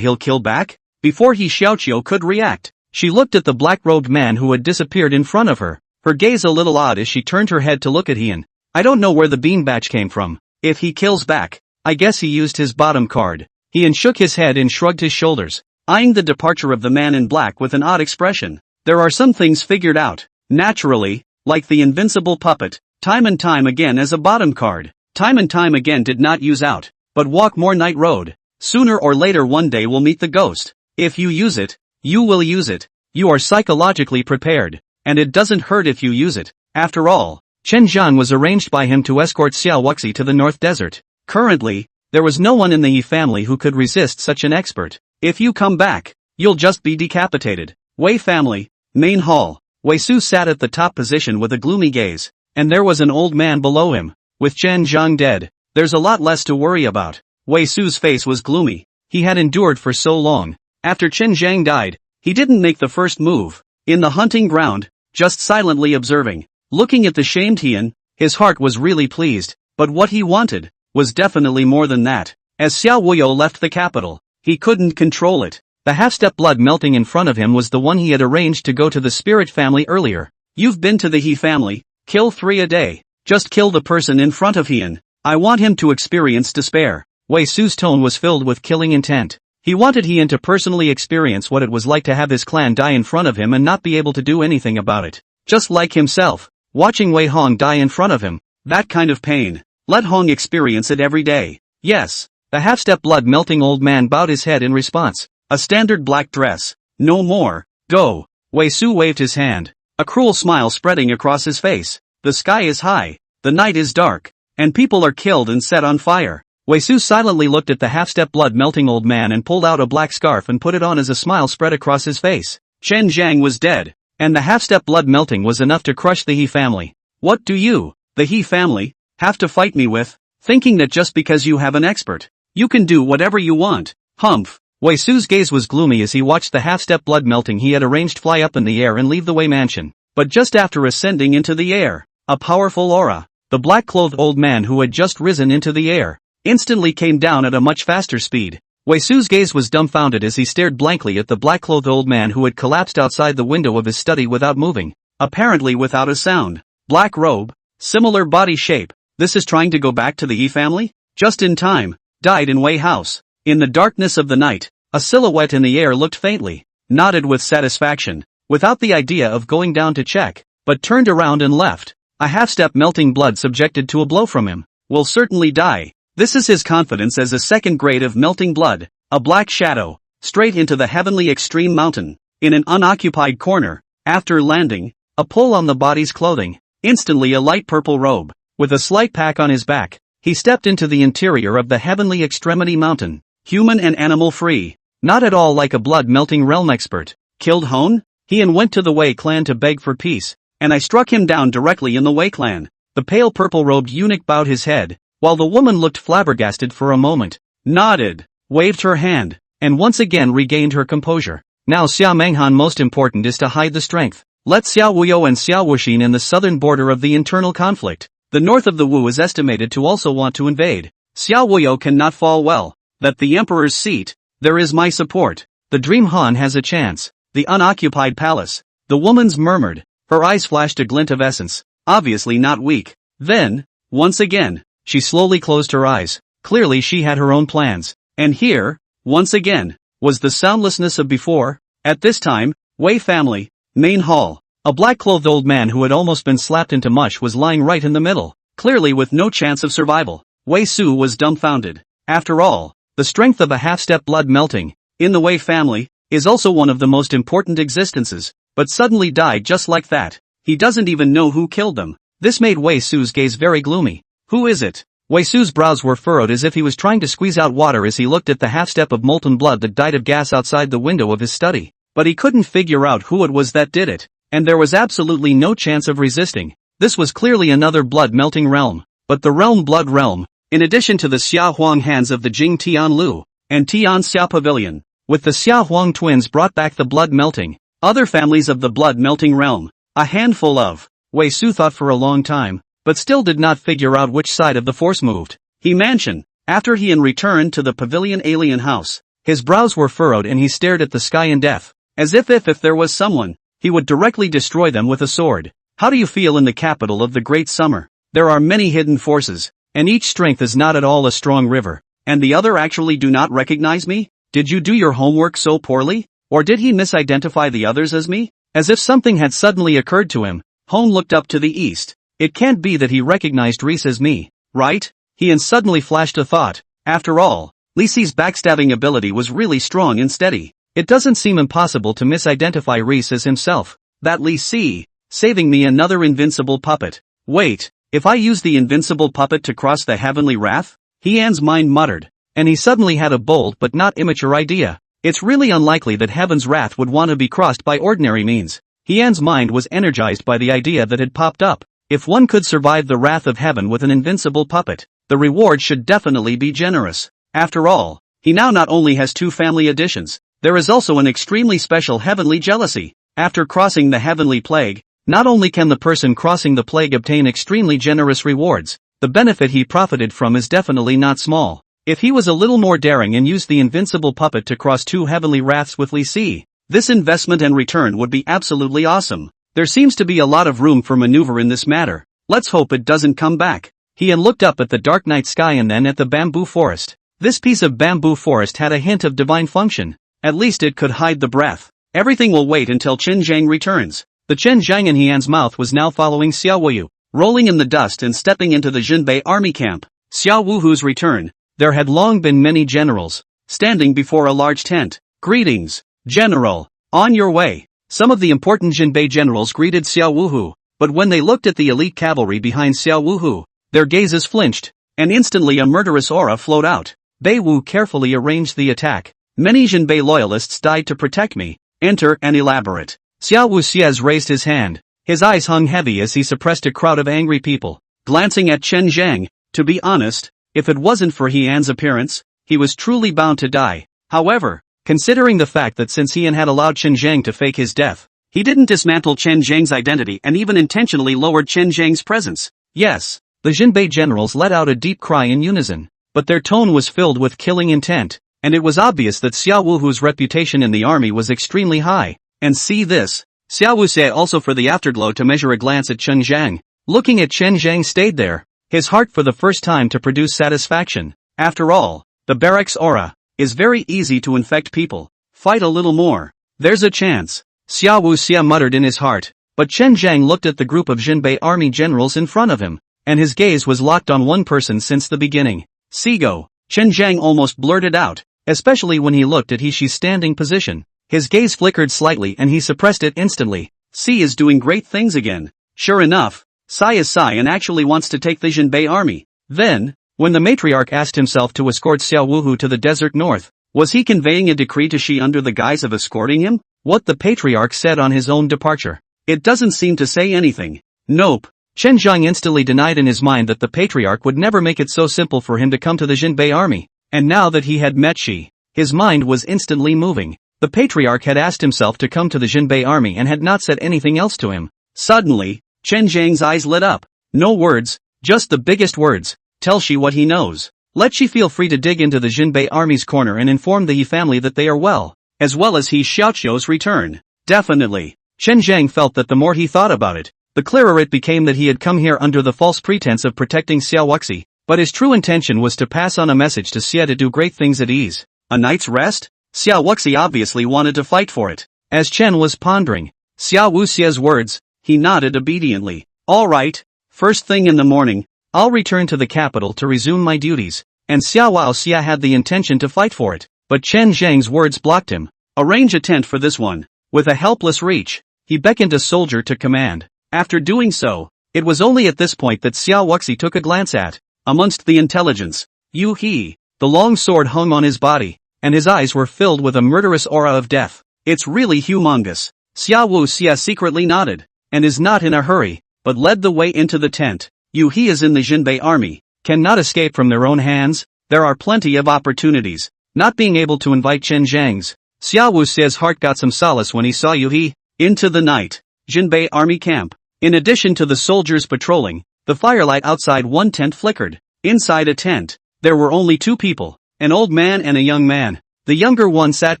he'll kill back? Before He Xiaoqiu could react, she looked at the black-robed man who had disappeared in front of her, her gaze a little odd as she turned her head to look at Heian. I don't know where the Bean Batch came from. If he kills back, I guess he used his bottom card. Heian shook his head and shrugged his shoulders, eyeing the departure of the man in black with an odd expression. There are some things figured out, naturally, like the invincible puppet, time and time again as a bottom card, time and time again did not use out, but walk more night road. Sooner or later one day we'll meet the ghost. If you use it, you will use it. You are psychologically prepared, and it doesn't hurt if you use it. After all, Chen Zhan was arranged by him to escort Xiao Wuxi to the North Desert. Currently, there was no one in the He family who could resist such an expert. If you come back, you'll just be decapitated. Wei family, main hall. Wei Su sat at the top position with a gloomy gaze, and there was an old man below him. With Chen Zhang dead, there's a lot less to worry about. Wei Su's face was gloomy. He had endured for so long. After Chen Zhang died, he didn't make the first move. In the hunting ground, just silently observing. Looking at the shamed Heian, his heart was really pleased. But what he wanted, was definitely more than that. As Xiao Wuyo left the capital, he couldn't control it. The half-step blood melting in front of him was the one he had arranged to go to the spirit family earlier. You've been to the He family, kill 3 a day. Just kill the person in front of Heian. I want him to experience despair. Wei Su's tone was filled with killing intent. He wanted Heian to personally experience what it was like to have his clan die in front of him and not be able to do anything about it. Just like himself, watching Wei Hong die in front of him. That kind of pain. Let Hong experience it every day. Yes. The half-step blood-melting old man bowed his head in response. A standard black dress. No more. Go. Wei Su waved his hand. A cruel smile spreading across his face. The sky is high. The night is dark. And people are killed and set on fire. Wei Su silently looked at the half-step blood-melting old man and pulled out a black scarf and put it on as a smile spread across his face. Chen Zhang was dead. And the half-step blood-melting was enough to crush the He family. What do you, the He family, have to fight me with? Thinking that just because you have an expert, you can do whatever you want. Humph. Wei Su's gaze was gloomy as he watched the half-step blood-melting he had arranged fly up in the air and leave the Wei mansion. But just after ascending into the air, a powerful aura, the black-clothed old man who had just risen into the air, instantly came down at a much faster speed. Wei Su's gaze was dumbfounded as he stared blankly at the black-clothed old man who had collapsed outside the window of his study without moving, apparently without a sound. Black robe, similar body shape. This is trying to go back to the He family? Just in time. Died in Wei House. In the darkness of the night, a silhouette in the air looked faintly, nodded with satisfaction, without the idea of going down to check, but turned around and left. A half-step melting blood subjected to a blow from him will certainly die. This is his confidence as a second grade of melting blood. A black shadow, straight into the heavenly extreme mountain, in an unoccupied corner. After landing, a pull on the body's clothing, instantly a light purple robe, with a slight pack on his back. He stepped into the interior of the heavenly extremity mountain, human and animal free, not at all like a blood-melting realm expert. Killed Hone? Heian went to the Wei clan to beg for peace, and I struck him down directly in the Wei clan. The pale purple-robed eunuch bowed his head, while the woman looked flabbergasted for a moment, nodded, waved her hand, and once again regained her composure. Now Xia Menghan most important is to hide the strength. Let Xiao Wuyo and Xiao Wuxin in the southern border of the internal conflict. The north of the Wu is estimated to also want to invade. Xiao Wuyo cannot fall well. That the emperor's seat, there is my support. The Dream Han has a chance. The unoccupied palace. The woman's murmured. Her eyes flashed a glint of essence, obviously not weak. Then, once again, she slowly closed her eyes. Clearly she had her own plans. And here, once again, was the soundlessness of before. At this time, Wei family, main hall. A black-clothed old man who had almost been slapped into mush was lying right in the middle, clearly with no chance of survival. Wei Su was dumbfounded. After all, the strength of a half-step blood melting, in the Wei family, is also one of the most important existences, but suddenly died just like that. He doesn't even know who killed them. This made Wei Su's gaze very gloomy. Who is it? Wei Su's brows were furrowed as if he was trying to squeeze out water as he looked at the half-step of molten blood that died of gas outside the window of his study. But he couldn't figure out who it was that did it. And there was absolutely no chance of resisting. This was clearly another blood-melting realm. But the realm blood realm, in addition to the Xia Huang hands of the Jing Tianlu, and Tian Xia Pavilion, with the Xia Huang twins brought back the blood-melting, other families of the blood-melting realm, a handful of. Wei Su thought for a long time, but still did not figure out which side of the force moved. He mansion. After Heian returned to the pavilion alien house, his brows were furrowed and he stared at the sky in death, as if there was someone, he would directly destroy them with a sword. How do you feel in the capital of the Great Summer? There are many hidden forces, and each strength is not at all a strong river, and the other actually do not recognize me? Did you do your homework so poorly? Or did he misidentify the others as me? As if something had suddenly occurred to him, Hone looked up to the east. It can't be that he recognized Reese as me, right? Heian suddenly flashed a thought. After all, Li Si's backstabbing ability was really strong and steady. It doesn't seem impossible to misidentify Reese as himself. That Li Si, saving me another invincible puppet. Wait, if I use the invincible puppet to cross the heavenly wrath? Heian's mind muttered, and he suddenly had a bold but not immature idea. It's really unlikely that heaven's wrath would want to be crossed by ordinary means. Heian's mind was energized by the idea that had popped up. If one could survive the wrath of heaven with an invincible puppet, the reward should definitely be generous. After all, he now not only has 2 family additions, there is also an extremely special heavenly jealousy. After crossing the heavenly plague, not only can the person crossing the plague obtain extremely generous rewards, the benefit he profited from is definitely not small. If he was a little more daring and used the invincible puppet to cross two heavenly wraths with Li Si, this investment and return would be absolutely awesome. There seems to be a lot of room for maneuver in this matter. Let's hope it doesn't come back. He looked up at the dark night sky and then at the bamboo forest. This piece of bamboo forest had a hint of divine function. At least it could hide the breath. Everything will wait until Chen Zhang returns. The Chen Zhang in Hian's mouth was now following Xiao Wuyu, rolling in the dust and stepping into the Jinbei army camp. Xiao Wuhu's return. There had long been many generals, standing before a large tent. Greetings, General. On your way. Some of the important Jinbei generals greeted Xiao Wuhu, but when they looked at the elite cavalry behind Xiao Wuhu, their gazes flinched, and instantly a murderous aura flowed out. Bei Wu carefully arranged the attack. Many Jinbei loyalists died to protect me. Enter and elaborate. Xiao Wuxiez raised his hand. His eyes hung heavy as he suppressed a crowd of angry people. Glancing at Chen Zhang, to be honest, if it wasn't for Hian's appearance, he was truly bound to die. However, considering the fact that since Hian had allowed Chen Zhang to fake his death, he didn't dismantle Chen Zhang's identity and even intentionally lowered Chen Zhang's presence. Yes, the Jinbei generals let out a deep cry in unison, but their tone was filled with killing intent, and it was obvious that Xiao Wuhu's reputation in the army was extremely high. And see this. Xiao Wuxie also for the afterglow to measure a glance at Chen Zhang. Looking at Chen Zhang stayed there, his heart for the first time to produce satisfaction. After all, the barracks aura is very easy to infect people. Fight a little more. There's a chance. Xiao Wuxie muttered in his heart, but Chen Zhang looked at the group of Jinbei army generals in front of him, and his gaze was locked on one person since the beginning. Sigo, Chen Zhang almost blurted out, especially when he looked at Hishi's standing position. His gaze flickered slightly and he suppressed it instantly. Si is doing great things again. Sure enough, Sai is Sai and actually wants to take the Jinbei army. Then, when the matriarch asked himself to escort Xiao Wuhu to the desert north, was he conveying a decree to Shi under the guise of escorting him? What the patriarch said on his own departure? It doesn't seem to say anything. Nope. Chen Zhang instantly denied in his mind that the patriarch would never make it so simple for him to come to the Jinbei army. And now that he had met Shi, his mind was instantly moving. The patriarch had asked himself to come to the Jinbei army and had not said anything else to him. Suddenly, Chen Zhang's eyes lit up. No words, just the biggest words. Tell Shi what he knows. Let Shi feel free to dig into the Jinbei army's corner and inform the He family that they are well, as well as He Xiaoqiu's return. Definitely. Chen Zhang felt that the more he thought about it, the clearer it became that he had come here under the false pretense of protecting Xiao Wuxi, but his true intention was to pass on a message to Xia to do great things at ease. A night's rest? Xiao Wuxi obviously wanted to fight for it. As Chen was pondering Xiao Wuxia's words, he nodded obediently. All right, first thing in the morning, I'll return to the capital to resume my duties. And Xiao Wuxia had the intention to fight for it, but Chen Zhang's words blocked him. Arrange a tent for this one. With a helpless reach, he beckoned a soldier to command. After doing so, it was only at this point that Xiao Wuxi took a glance at, amongst the intelligence, Yu He. The long sword hung on his body, and his eyes were filled with a murderous aura of death. It's really humongous. Xiao Wuxia secretly nodded, and is not in a hurry, but led the way into the tent. Yu He is in the Jinbei army, cannot escape from their own hands. There are plenty of opportunities. Not being able to invite Chen Zhang's, Xiao Wuxia's heart got some solace when he saw Yu He. Into the night, Jinbei army camp. In addition to the soldiers patrolling, the firelight outside one tent flickered. Inside a tent, there were only two people, an old man and a young man. The younger one sat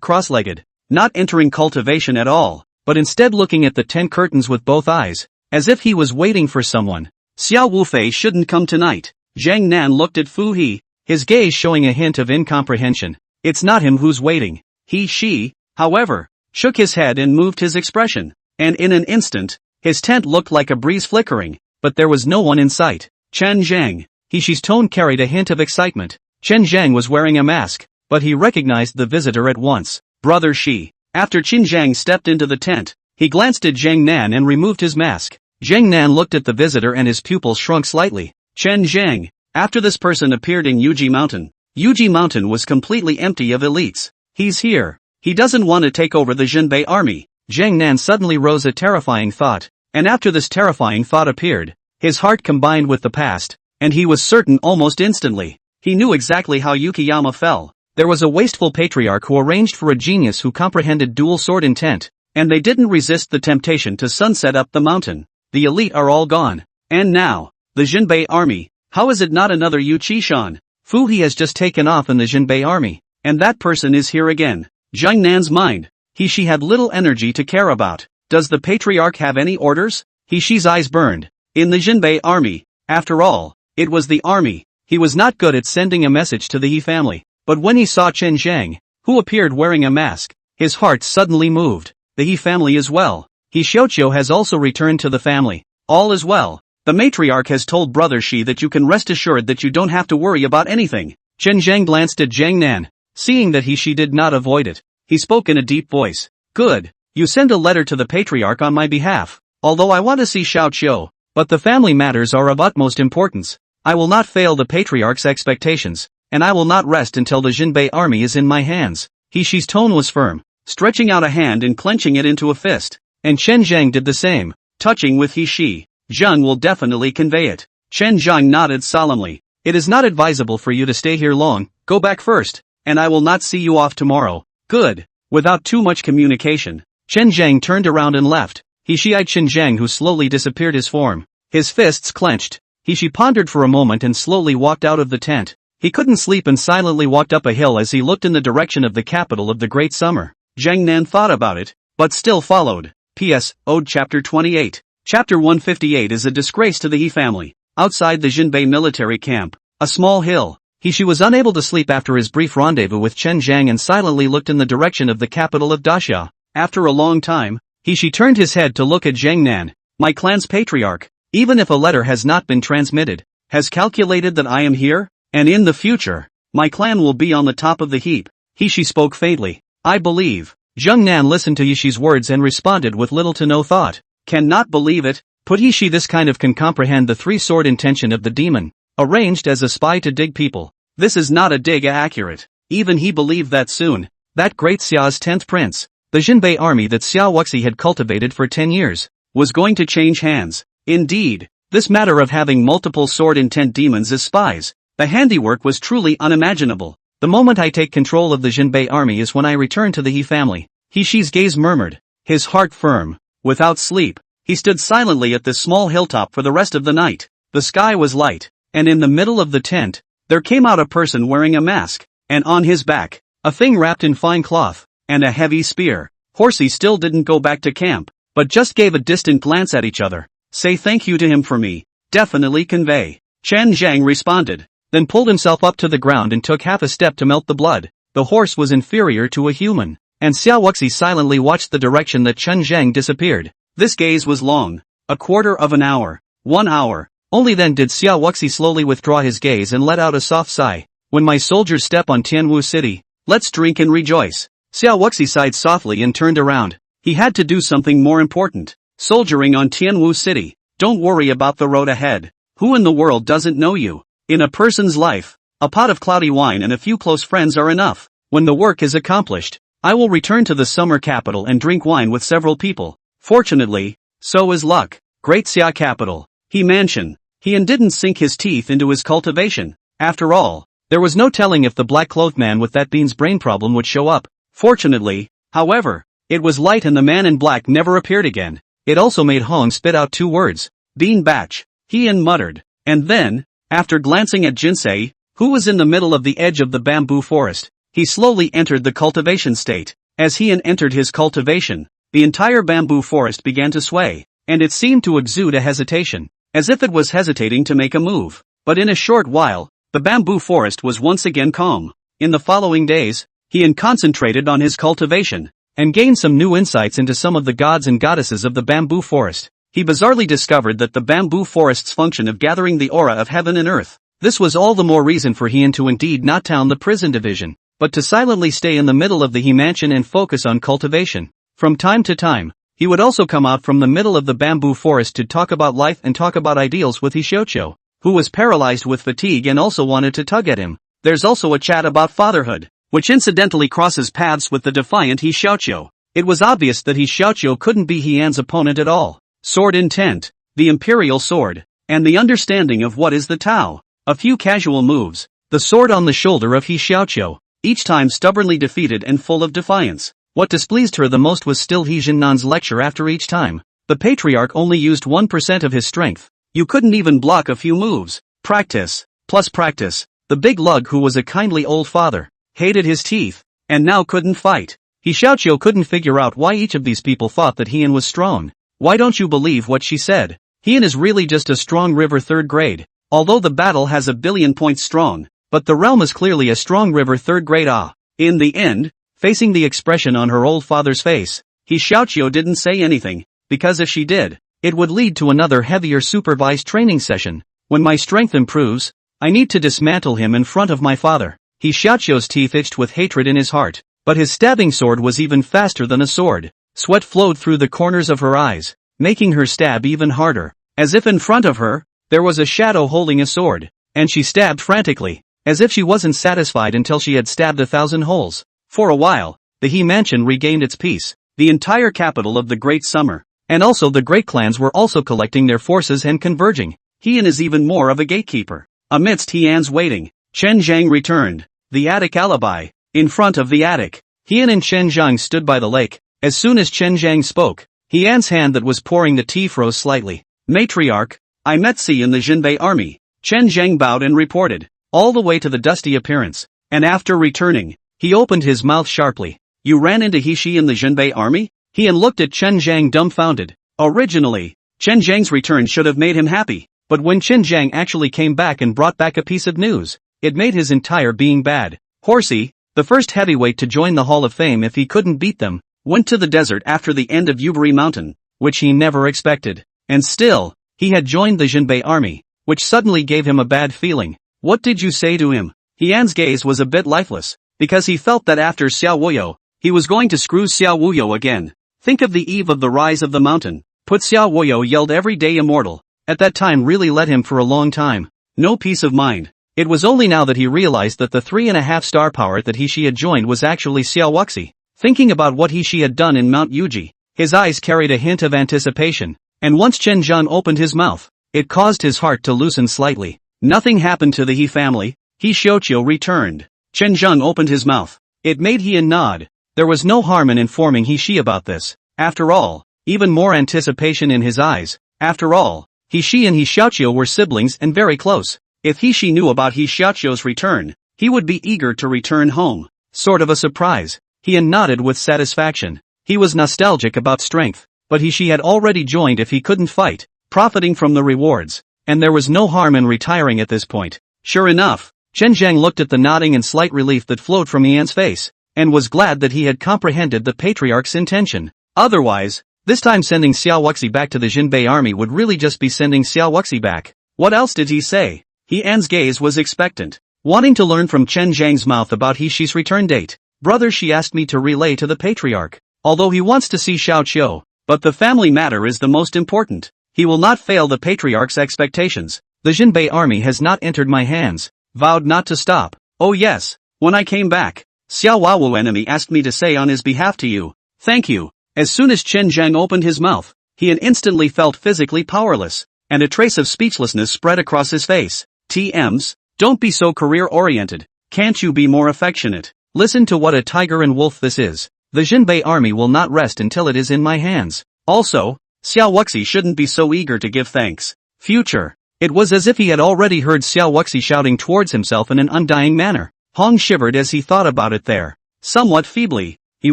cross-legged, not entering cultivation at all, but instead looking at the tent curtains with both eyes, as if he was waiting for someone. Xiao Wufei shouldn't come tonight. Zhang Nan looked at Fu He, his gaze showing a hint of incomprehension. It's not him who's waiting. She, however, shook his head and moved his expression, and in an instant, his tent looked like a breeze flickering, but there was no one in sight. Chen Zhang. Hishi's tone carried a hint of excitement. Chen Zhang was wearing a mask, but he recognized the visitor at once. Brother Shi. After Chen Zhang stepped into the tent, he glanced at Zhang Nan and removed his mask. Zhang Nan looked at the visitor and his pupils shrunk slightly. Chen Zhang. After this person appeared in Yuji Mountain, Yuji Mountain was completely empty of elites. He's here. He doesn't want to take over the Jinbei army. Zhang Nan suddenly rose a terrifying thought, and after this terrifying thought appeared, his heart combined with the past, and he was certain almost instantly. He knew exactly how Yukiyama fell. There was a wasteful patriarch who arranged for a genius who comprehended dual sword intent, and they didn't resist the temptation to sunset up the mountain. The elite are all gone. And now, the Jinbei army, How is it not another Yu Qishan? Fu he has just taken off in the Jinbei army, and that person is here again. Zhang Nan's mind. She had little energy to care about. Does the patriarch have any orders? She's eyes burned. In the Jinbei army, after all, it was the army. He was not good at sending a message to the He family, but when he saw Chen Zhang, who appeared wearing a mask, his heart suddenly moved. The He family is well. He Xiaoqiu has also returned to the family. All is well. The matriarch has told brother Shi that you can rest assured that you don't have to worry about anything. Chen Zhang glanced at Zhang Nan. Seeing that She did not avoid it, he spoke in a deep voice. Good. You send a letter to the patriarch on my behalf. Although I want to see Xiaoqiu, but the family matters are of utmost importance. I will not fail the patriarch's expectations, and I will not rest until the Jinbei army is in my hands. Shi's tone was firm, stretching out a hand and clenching it into a fist. And Chen Zhang did the same, touching with Shi. Zhang will definitely convey it. Chen Zhang nodded solemnly. It is not advisable for you to stay here long, go back first, and I will not see you off tomorrow. Good. Without too much communication, Chen Zhang turned around and left. Shi eyed Chen Zhang, who slowly disappeared his form. His fists clenched. Shi pondered for a moment and slowly walked out of the tent. He couldn't sleep and silently walked up a hill as he looked in the direction of the capital of the Great Summer. Zhang Nan thought about it, but still followed. P.S. Ode Chapter 28. Chapter 158 is a disgrace to the He family. Outside the Jinbei military camp, a small hill, Shi was unable to sleep after his brief rendezvous with Chen Zhang and silently looked in the direction of the capital of Daxia. After a long time, Shi turned his head to look at Zhang Nan. My clan's patriarch, even if a letter has not been transmitted, has calculated that I am here, and in the future, my clan will be on the top of the heap. Shi spoke faintly. I believe. Zhang Nan listened to Yishi's words and responded with little to no thought. Cannot believe it. Put Yishi this kind of can comprehend the three-sword intention of the demon, arranged as a spy to dig people. This is not a dig accurate. Even he believed that soon, that great Xia's 10th prince, the Jinbei army that Xia Wuxi had cultivated for 10 years, was going to change hands. Indeed, this matter of having multiple sword intent demons as spies, the handiwork was truly unimaginable. The moment I take control of the Jinbei army is when I return to the He family. Shi's gaze murmured, his heart firm. Without sleep, he stood silently at this small hilltop for the rest of the night. The sky was light, and in the middle of the tent, there came out a person wearing a mask, and on his back, a thing wrapped in fine cloth, and a heavy spear. Horsey still didn't go back to camp, but just gave a distant glance at each other. Say thank you to him for me. Definitely convey. Chen Zhang responded, then pulled himself up to the ground and took half a step to melt the blood. The horse was inferior to a human, and Xia Wuxi silently watched the direction that Chen Zhang disappeared. This gaze was long. A quarter of an hour. 1 hour. Only then did Xia Wuxi slowly withdraw his gaze and let out a soft sigh. When my soldiers step on Tianwu City, let's drink and rejoice. Xia Wuxi sighed softly and turned around. He had to do something more important. Soldiering on Tianwu City. Don't worry about the road ahead. Who in the world doesn't know you? In a person's life, a pot of cloudy wine and a few close friends are enough. When the work is accomplished, I will return to the summer capital and drink wine with several people. Fortunately, so is luck. Great Xia capital. He mansion. He didn't sink his teeth into his cultivation. After all, there was no telling if the black-clothed man with that bean's brain problem would show up. Fortunately, however, it was light and the man in black never appeared again. It also made Hong spit out 2 words. Bean batch. He muttered. And then, after glancing at Jinsei, who was in the middle of the edge of the bamboo forest, he slowly entered the cultivation state. As he entered his cultivation, the entire bamboo forest began to sway, and it seemed to exude a hesitation, as if it was hesitating to make a move. But in a short while, the bamboo forest was once again calm. In the following days, he concentrated on his cultivation, and gained some new insights into some of the gods and goddesses of the bamboo forest. He bizarrely discovered that the bamboo forest's function of gathering the aura of heaven and earth. This was all the more reason for He to indeed not town the prison division, but to silently stay in the middle of the He mansion and focus on cultivation. From time to time, he would also come out from the middle of the bamboo forest to talk about life and talk about ideals with Hishoucho, who was paralyzed with fatigue and also wanted to tug at him. There's also a chat about fatherhood, which incidentally crosses paths with the defiant Hishoucho. It was obvious that Hishoucho couldn't be Heian's opponent at all. Sword intent, the imperial sword, and the understanding of what is the Tao. A few casual moves, the sword on the shoulder of Hishoucho, each time stubbornly defeated and full of defiance. What displeased her the most was still He Jinnan's lecture after each time. The patriarch only used 1% of his strength. You couldn't even block a few moves. Practice, plus practice. The big lug who was a kindly old father, hated his teeth, and now couldn't fight. He Xiaoqiu couldn't figure out why each of these people thought that Heian was strong. Why don't you believe what she said? Heian is really just a strong river 3rd grade. Although the battle has a billion points strong, but the realm is clearly a strong river 3rd grade. In the end, facing the expression on her old father's face, He Xiaoqiu didn't say anything, because if she did, it would lead to another heavier supervised training session. When my strength improves, I need to dismantle him in front of my father. He Xiaoqiu's teeth itched with hatred in his heart, but his stabbing sword was even faster than a sword. Sweat flowed through the corners of her eyes, making her stab even harder. As if in front of her, there was a shadow holding a sword, and she stabbed frantically, as if she wasn't satisfied until she had stabbed 1,000 holes. For a while, the He Mansion regained its peace. The entire capital of the Great Summer, and also the great clans were also collecting their forces and converging. Heian is even more of a gatekeeper. Amidst Heian's waiting, Chen Zhang returned. The attic alibi. In front of the attic, Heian and Chen Zhang stood by the lake. As soon as Chen Zhang spoke, Heian's hand that was pouring the tea froze slightly. Matriarch, I met Si in the Jinbei army. Chen Zhang bowed and reported, all the way to the dusty appearance, and after returning, he opened his mouth sharply. You ran into He in the Jinbei army? Heian looked at Chen Zhang dumbfounded. Originally, Chen Zhang's return should have made him happy, but when Chen Zhang actually came back and brought back a piece of news, it made his entire being bad. Horsey, the first heavyweight to join the Hall of Fame if he couldn't beat them, went to the desert after the end of Yubari Mountain, which he never expected. And still, he had joined the Jinbei army, which suddenly gave him a bad feeling. What did you say to him? Heian's gaze was a bit lifeless, because he felt that after Xiao Wuyo, he was going to screw Xiao Wuyo again. Think of the eve of the rise of the mountain. Put Xiao Wuyo yelled every day immortal. At that time really led him for a long time. No peace of mind. It was only now that he realized that the 3.5 star power that he had joined was actually Xiao Wuxi. Thinking about what he had done in Mount Yuji, his eyes carried a hint of anticipation, and once Chen Zhang opened his mouth, it caused his heart to loosen slightly. Nothing happened to the He family. He Xiaoqiu returned. Chen Zhang opened his mouth. It made Heian nod. There was no harm in informing He about this. After all, even more anticipation in his eyes. After all, He and He Xiaoqiu were siblings and very close. If He knew about He Xiaoqiu's return, he would be eager to return home. Sort of a surprise. Heian nodded with satisfaction. He was nostalgic about strength, but He had already joined if he couldn't fight, profiting from the rewards, and there was no harm in retiring at this point. Sure enough, Chen Zhang looked at the nodding and slight relief that flowed from Heian's face, and was glad that he had comprehended the patriarch's intention. Otherwise, this time sending Xiao Wuxi back to the Jinbei army would really just be sending Xiao Wuxi back. What else did he say? Heian's gaze was expectant, wanting to learn from Chen Zhang's mouth about He's return date. Brother, she asked me to relay to the patriarch. Although he wants to see Xiaoqiu, but the family matter is the most important. He will not fail the patriarch's expectations. The Jinbei army has not entered my hands. Vowed not to stop. Oh yes, when I came back, Xiao Wawu enemy asked me to say on his behalf to you, thank you. As soon as Chen Zhang opened his mouth, he instantly felt physically powerless, and a trace of speechlessness spread across his face. TMs, don't be so career-oriented. Can't you be more affectionate? Listen to what a tiger and wolf this is. The Jinbei army will not rest until it is in my hands. Also, Xiao Wuxi shouldn't be so eager to give thanks. Future. It was as if he had already heard Xiao Wuxi shouting towards himself in an undying manner. Hong shivered as he thought about it there. Somewhat feebly, he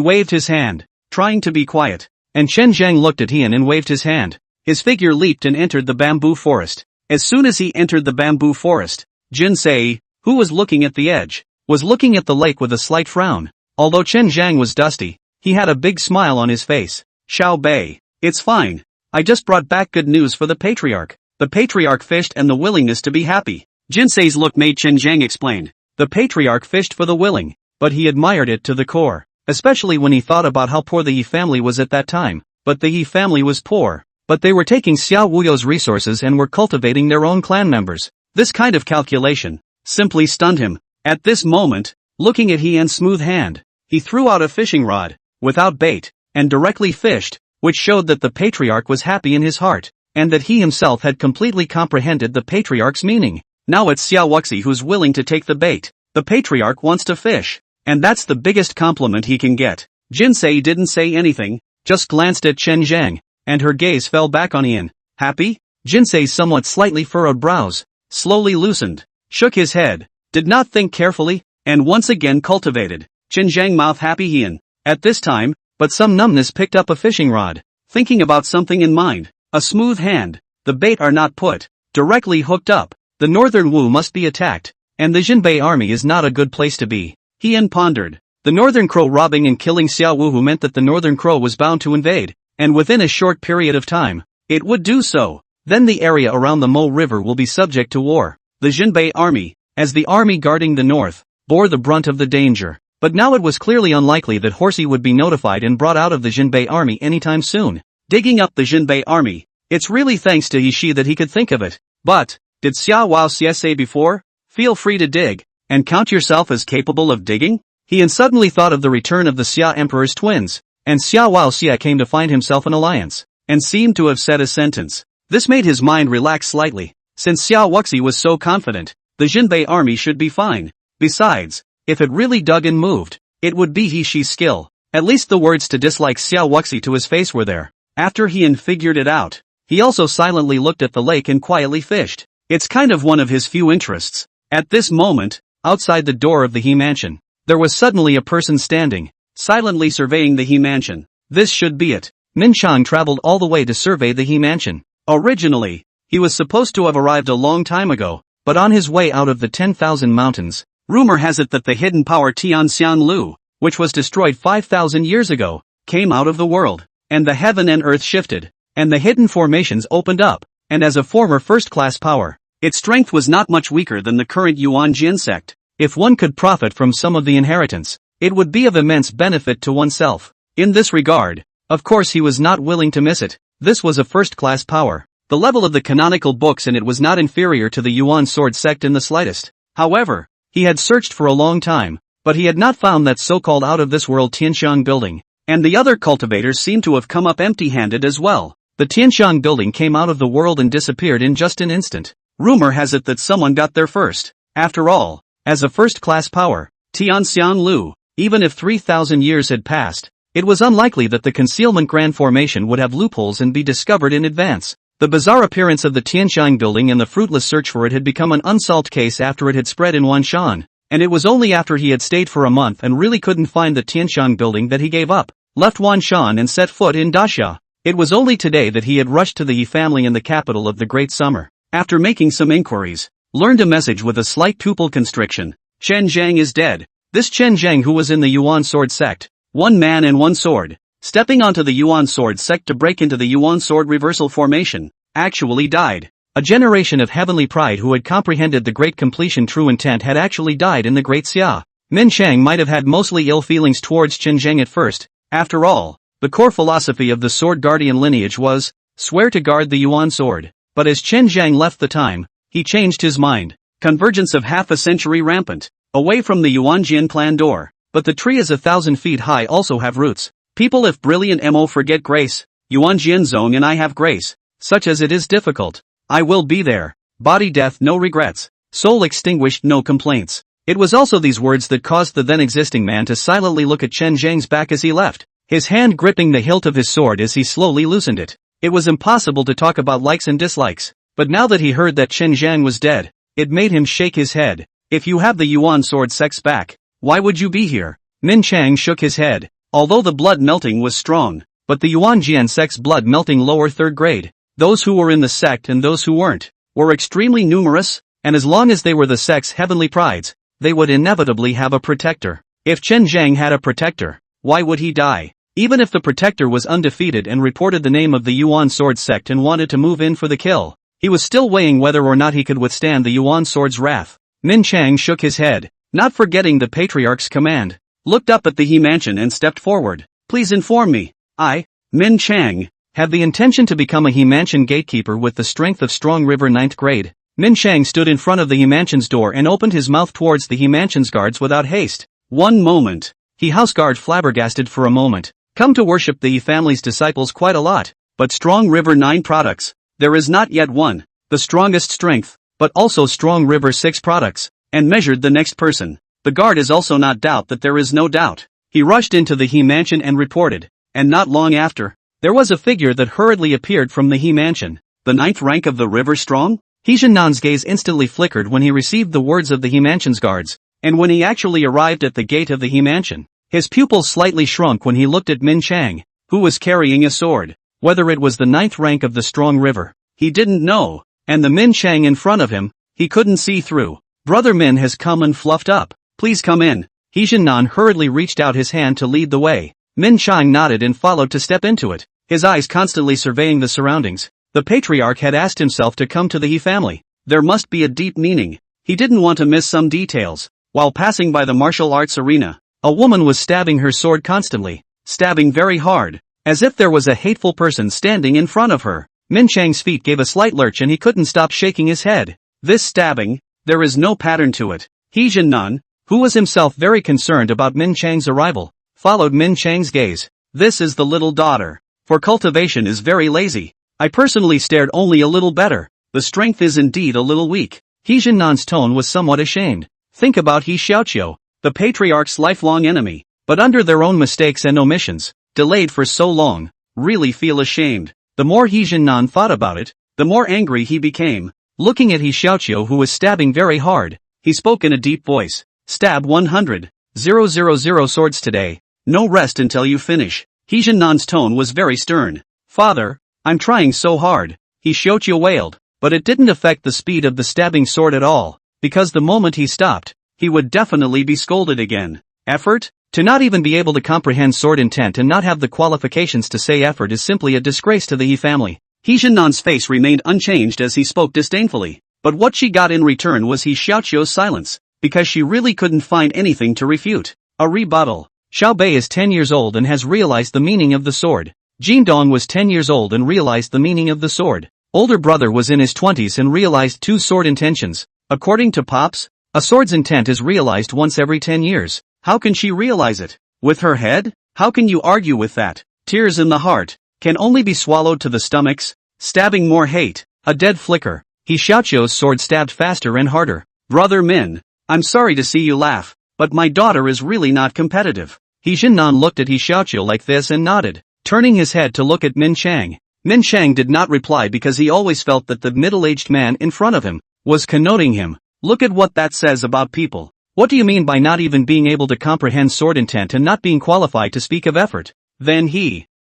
waved his hand, trying to be quiet, and Chen Zhang looked at Heian and waved his hand. His figure leaped and entered the bamboo forest. As soon as he entered the bamboo forest, Jinsei, who was looking at the edge, was looking at the lake with a slight frown. Although Chen Zhang was dusty, he had a big smile on his face. Xiao Bei, it's fine. I just brought back good news for the patriarch. The patriarch fished and the willingness to be happy. Jinsei's look made Chen Zhang explain. The patriarch fished for the willing, but he admired it to the core, especially when he thought about how poor the Yi family was at that time. But the Yi family was poor, but they were taking Xiao Wuyo's resources and were cultivating their own clan members. This kind of calculation simply stunned him. At this moment, looking at Heian's smooth hand, he threw out a fishing rod, without bait, and directly fished, which showed that the patriarch was happy in his heart, and that he himself had completely comprehended the patriarch's meaning. Now it's Xiao Wuxi who's willing to take the bait. The patriarch wants to fish, and that's the biggest compliment he can get. Jinsei didn't say anything, just glanced at Chen Zhang, and her gaze fell back on Heian. Happy? Jinsei's somewhat slightly furrowed brows. slowly loosened, shook his head, did not think carefully, and once again cultivated. Chen Zhang mouth happy Hian. At this time, but some numbness picked up a fishing rod, thinking about something in mind. A smooth hand, the bait are not put, directly hooked up. The northern Wu must be attacked, and the Jinbei army is not a good place to be. Hian pondered. The northern crow robbing and killing Xiao Wuhu meant that the northern crow was bound to invade, and within a short period of time, it would do so. Then the area around the Mo River will be subject to war. The Jinbei army, as the army guarding the north, bore the brunt of the danger. But now it was clearly unlikely that Horsey would be notified and brought out of the Jinbei army anytime soon. Digging up the Jinbei army. It's really thanks to Yishi that he could think of it. But, did Xia Wao Xie say before? Feel free to dig, and count yourself as capable of digging? He suddenly thought of the return of the Xia Emperor's twins, and Xia Wao Xie came to find himself an alliance, and seemed to have said a sentence. This made his mind relax slightly. Since Xiao Wuxi was so confident, the Jinbei army should be fine. Besides, if it really dug and moved, it would be Hishi's skill. At least the words to dislike Xiao Wuxi to his face were there. After Hian figured it out, he also silently looked at the lake and quietly fished. It's kind of one of his few interests. At this moment, outside the door of the He mansion, there was suddenly a person standing, silently surveying the He mansion. This should be it. Min Chang traveled all the way to survey the He mansion. Originally, he was supposed to have arrived a long time ago, but on his way out of the 10,000 mountains, rumor has it that the hidden power Tianxian Lu, which was destroyed 5,000 years ago, came out of the world, and the heaven and earth shifted, and the hidden formations opened up, and as a former first-class power, its strength was not much weaker than the current Yuan Jin sect. If one could profit from some of the inheritance, it would be of immense benefit to oneself. In this regard, of course he was not willing to miss it. This was a first-class power. The level of the canonical books in it was not inferior to the Yuan sword sect in the slightest. However, he had searched for a long time, but he had not found that so-called out-of-this-world Tianxiang building, and the other cultivators seemed to have come up empty-handed as well. The Tianxiang building came out of the world and disappeared in just an instant. Rumor has it that someone got there first. After all, as a first-class power, Tianxian Lu, even if 3,000 years had passed, it was unlikely that the concealment grand formation would have loopholes and be discovered in advance. The bizarre appearance of the Tianxiang building and the fruitless search for it had become an unsolved case after it had spread in Wanshan, and it was only after he had stayed for a month and really couldn't find the Tianxiang building that he gave up, left Wanshan and set foot in Daxia. It was only today that he had rushed to the Yi family in the capital of the Great Summer. After making some inquiries, learned a message with a slight pupil constriction. Chen Zhang is dead. This Chen Zhang who was in the Yuan sword sect, one man and one sword, stepping onto the Yuan sword sect to break into the Yuan sword reversal formation, actually died. A generation of heavenly pride who had comprehended the great completion true intent had actually died in the great Xia. Min Chang might have had mostly ill feelings towards Chen Zhang at first. After all, the core philosophy of the sword guardian lineage was, swear to guard the Yuan sword. But as Chen Zhang left the time, he changed his mind. Convergence of half a century rampant, away from the Yuanjian clan door. But the tree is 1,000 feet high also have roots. People if brilliant mo forget grace, Yuanjian zone and I have grace, such as it is difficult. I will be there. Body death no regrets. Soul extinguished no complaints. It was also these words that caused the then existing man to silently look at Chen Zhang's back as he left, his hand gripping the hilt of his sword as he slowly loosened it. It was impossible to talk about likes and dislikes, but now that he heard that Chen Zhang was dead, it made him shake his head. If you have the Yuan sword sect's back, why would you be here? Min Chang shook his head. Although the blood melting was strong, but the Yuanjian sect's blood melting lower third grade, those who were in the sect and those who weren't, were extremely numerous, and as long as they were the sect's heavenly prides, they would inevitably have a protector. If Chen Zhang had a protector, why would he die? Even if the protector was undefeated and reported the name of the Yuan sword sect and wanted to move in for the kill, he was still weighing whether or not he could withstand the Yuan sword's wrath. Min Chang shook his head, not forgetting the patriarch's command, looked up at the He mansion and stepped forward. Please inform me. I, Min Chang, have the intention to become a He mansion gatekeeper with the strength of Strong River 9th grade. Min Chang stood in front of the He mansion's door and opened his mouth towards the He mansion's guards without haste. One moment. He house guard flabbergasted for a moment. Come to worship the He family's disciples quite a lot, but Strong River 9 products, there is not yet one, the strongest strength, but also Strong River 6 products, and measured the next person. The guard is also not doubt that there is no doubt. He rushed into the He mansion and reported, and not long after, there was a figure that hurriedly appeared from the He mansion. The 9th rank of the River Strong? He Jinnan's gaze instantly flickered when he received the words of the He Mansion's guards, and when he actually arrived at the gate of the He Mansion, his pupils slightly shrunk when he looked at Min Chang, who was carrying a sword. Whether it was the 9th rank of the Strong River, he didn't know, and the Min Chang in front of him, he couldn't see through. Brother Min has come and fluffed up. Please come in. He Jinnan hurriedly reached out his hand to lead the way. Min Chang nodded and followed to step into it, his eyes constantly surveying the surroundings. The patriarch had asked himself to come to the He family. There must be a deep meaning. He didn't want to miss some details. While passing by the martial arts arena, a woman was stabbing her sword constantly, stabbing very hard, as if there was a hateful person standing in front of her. Min Chang's feet gave a slight lurch and he couldn't stop shaking his head. This stabbing, there is no pattern to it. He Jinnan, who was himself very concerned about Min Chang's arrival, followed Min Chang's gaze. This is the little daughter. For cultivation is very lazy. I personally stared only a little better. The strength is indeed a little weak. He Jinnan's tone was somewhat ashamed. Think about He Xiaoqiu, the patriarch's lifelong enemy, but under their own mistakes and omissions, delayed for so long, really feel ashamed. The more He Jinnan thought about it, the more angry he became. Looking at He Xiaoqiu who was stabbing very hard, he spoke in a deep voice. Stab 100. 000 swords today. No rest until you finish. He Jinnan's tone was very stern. Father, I'm trying so hard, He Xiaoqiu wailed, but it didn't affect the speed of the stabbing sword at all, because the moment he stopped, he would definitely be scolded again. Effort? To not even be able to comprehend sword intent and not have the qualifications to say effort is simply a disgrace to the He family. He Jinnan's face remained unchanged as he spoke disdainfully, but what she got in return was He Xiaoqiu's silence, because she really couldn't find anything to refute. A rebuttal. Xiao Bei is 10 years old and has realized the meaning of the sword. Jin Dong was 10 years old and realized the meaning of the sword. Older brother was in his 20s and realized 2 sword intentions. According to Pops, a sword's intent is realized once every 10 years. How can she realize it? With her head? How can you argue with that? Tears in the heart can only be swallowed to the stomachs. Stabbing more hate. A dead flicker. He Xiaoqiu's sword stabbed faster and harder. Brother Min, I'm sorry to see you laugh, but my daughter is really not competitive. He Jinnan looked at He Xiaoqiu like this and nodded, turning his head to look at Min Chang. Min Chang did not reply because he always felt that the middle-aged man in front of him was connoting him. Look at what that says about people. What do you mean by not even being able to comprehend sword intent and not being qualified to speak of effort? Then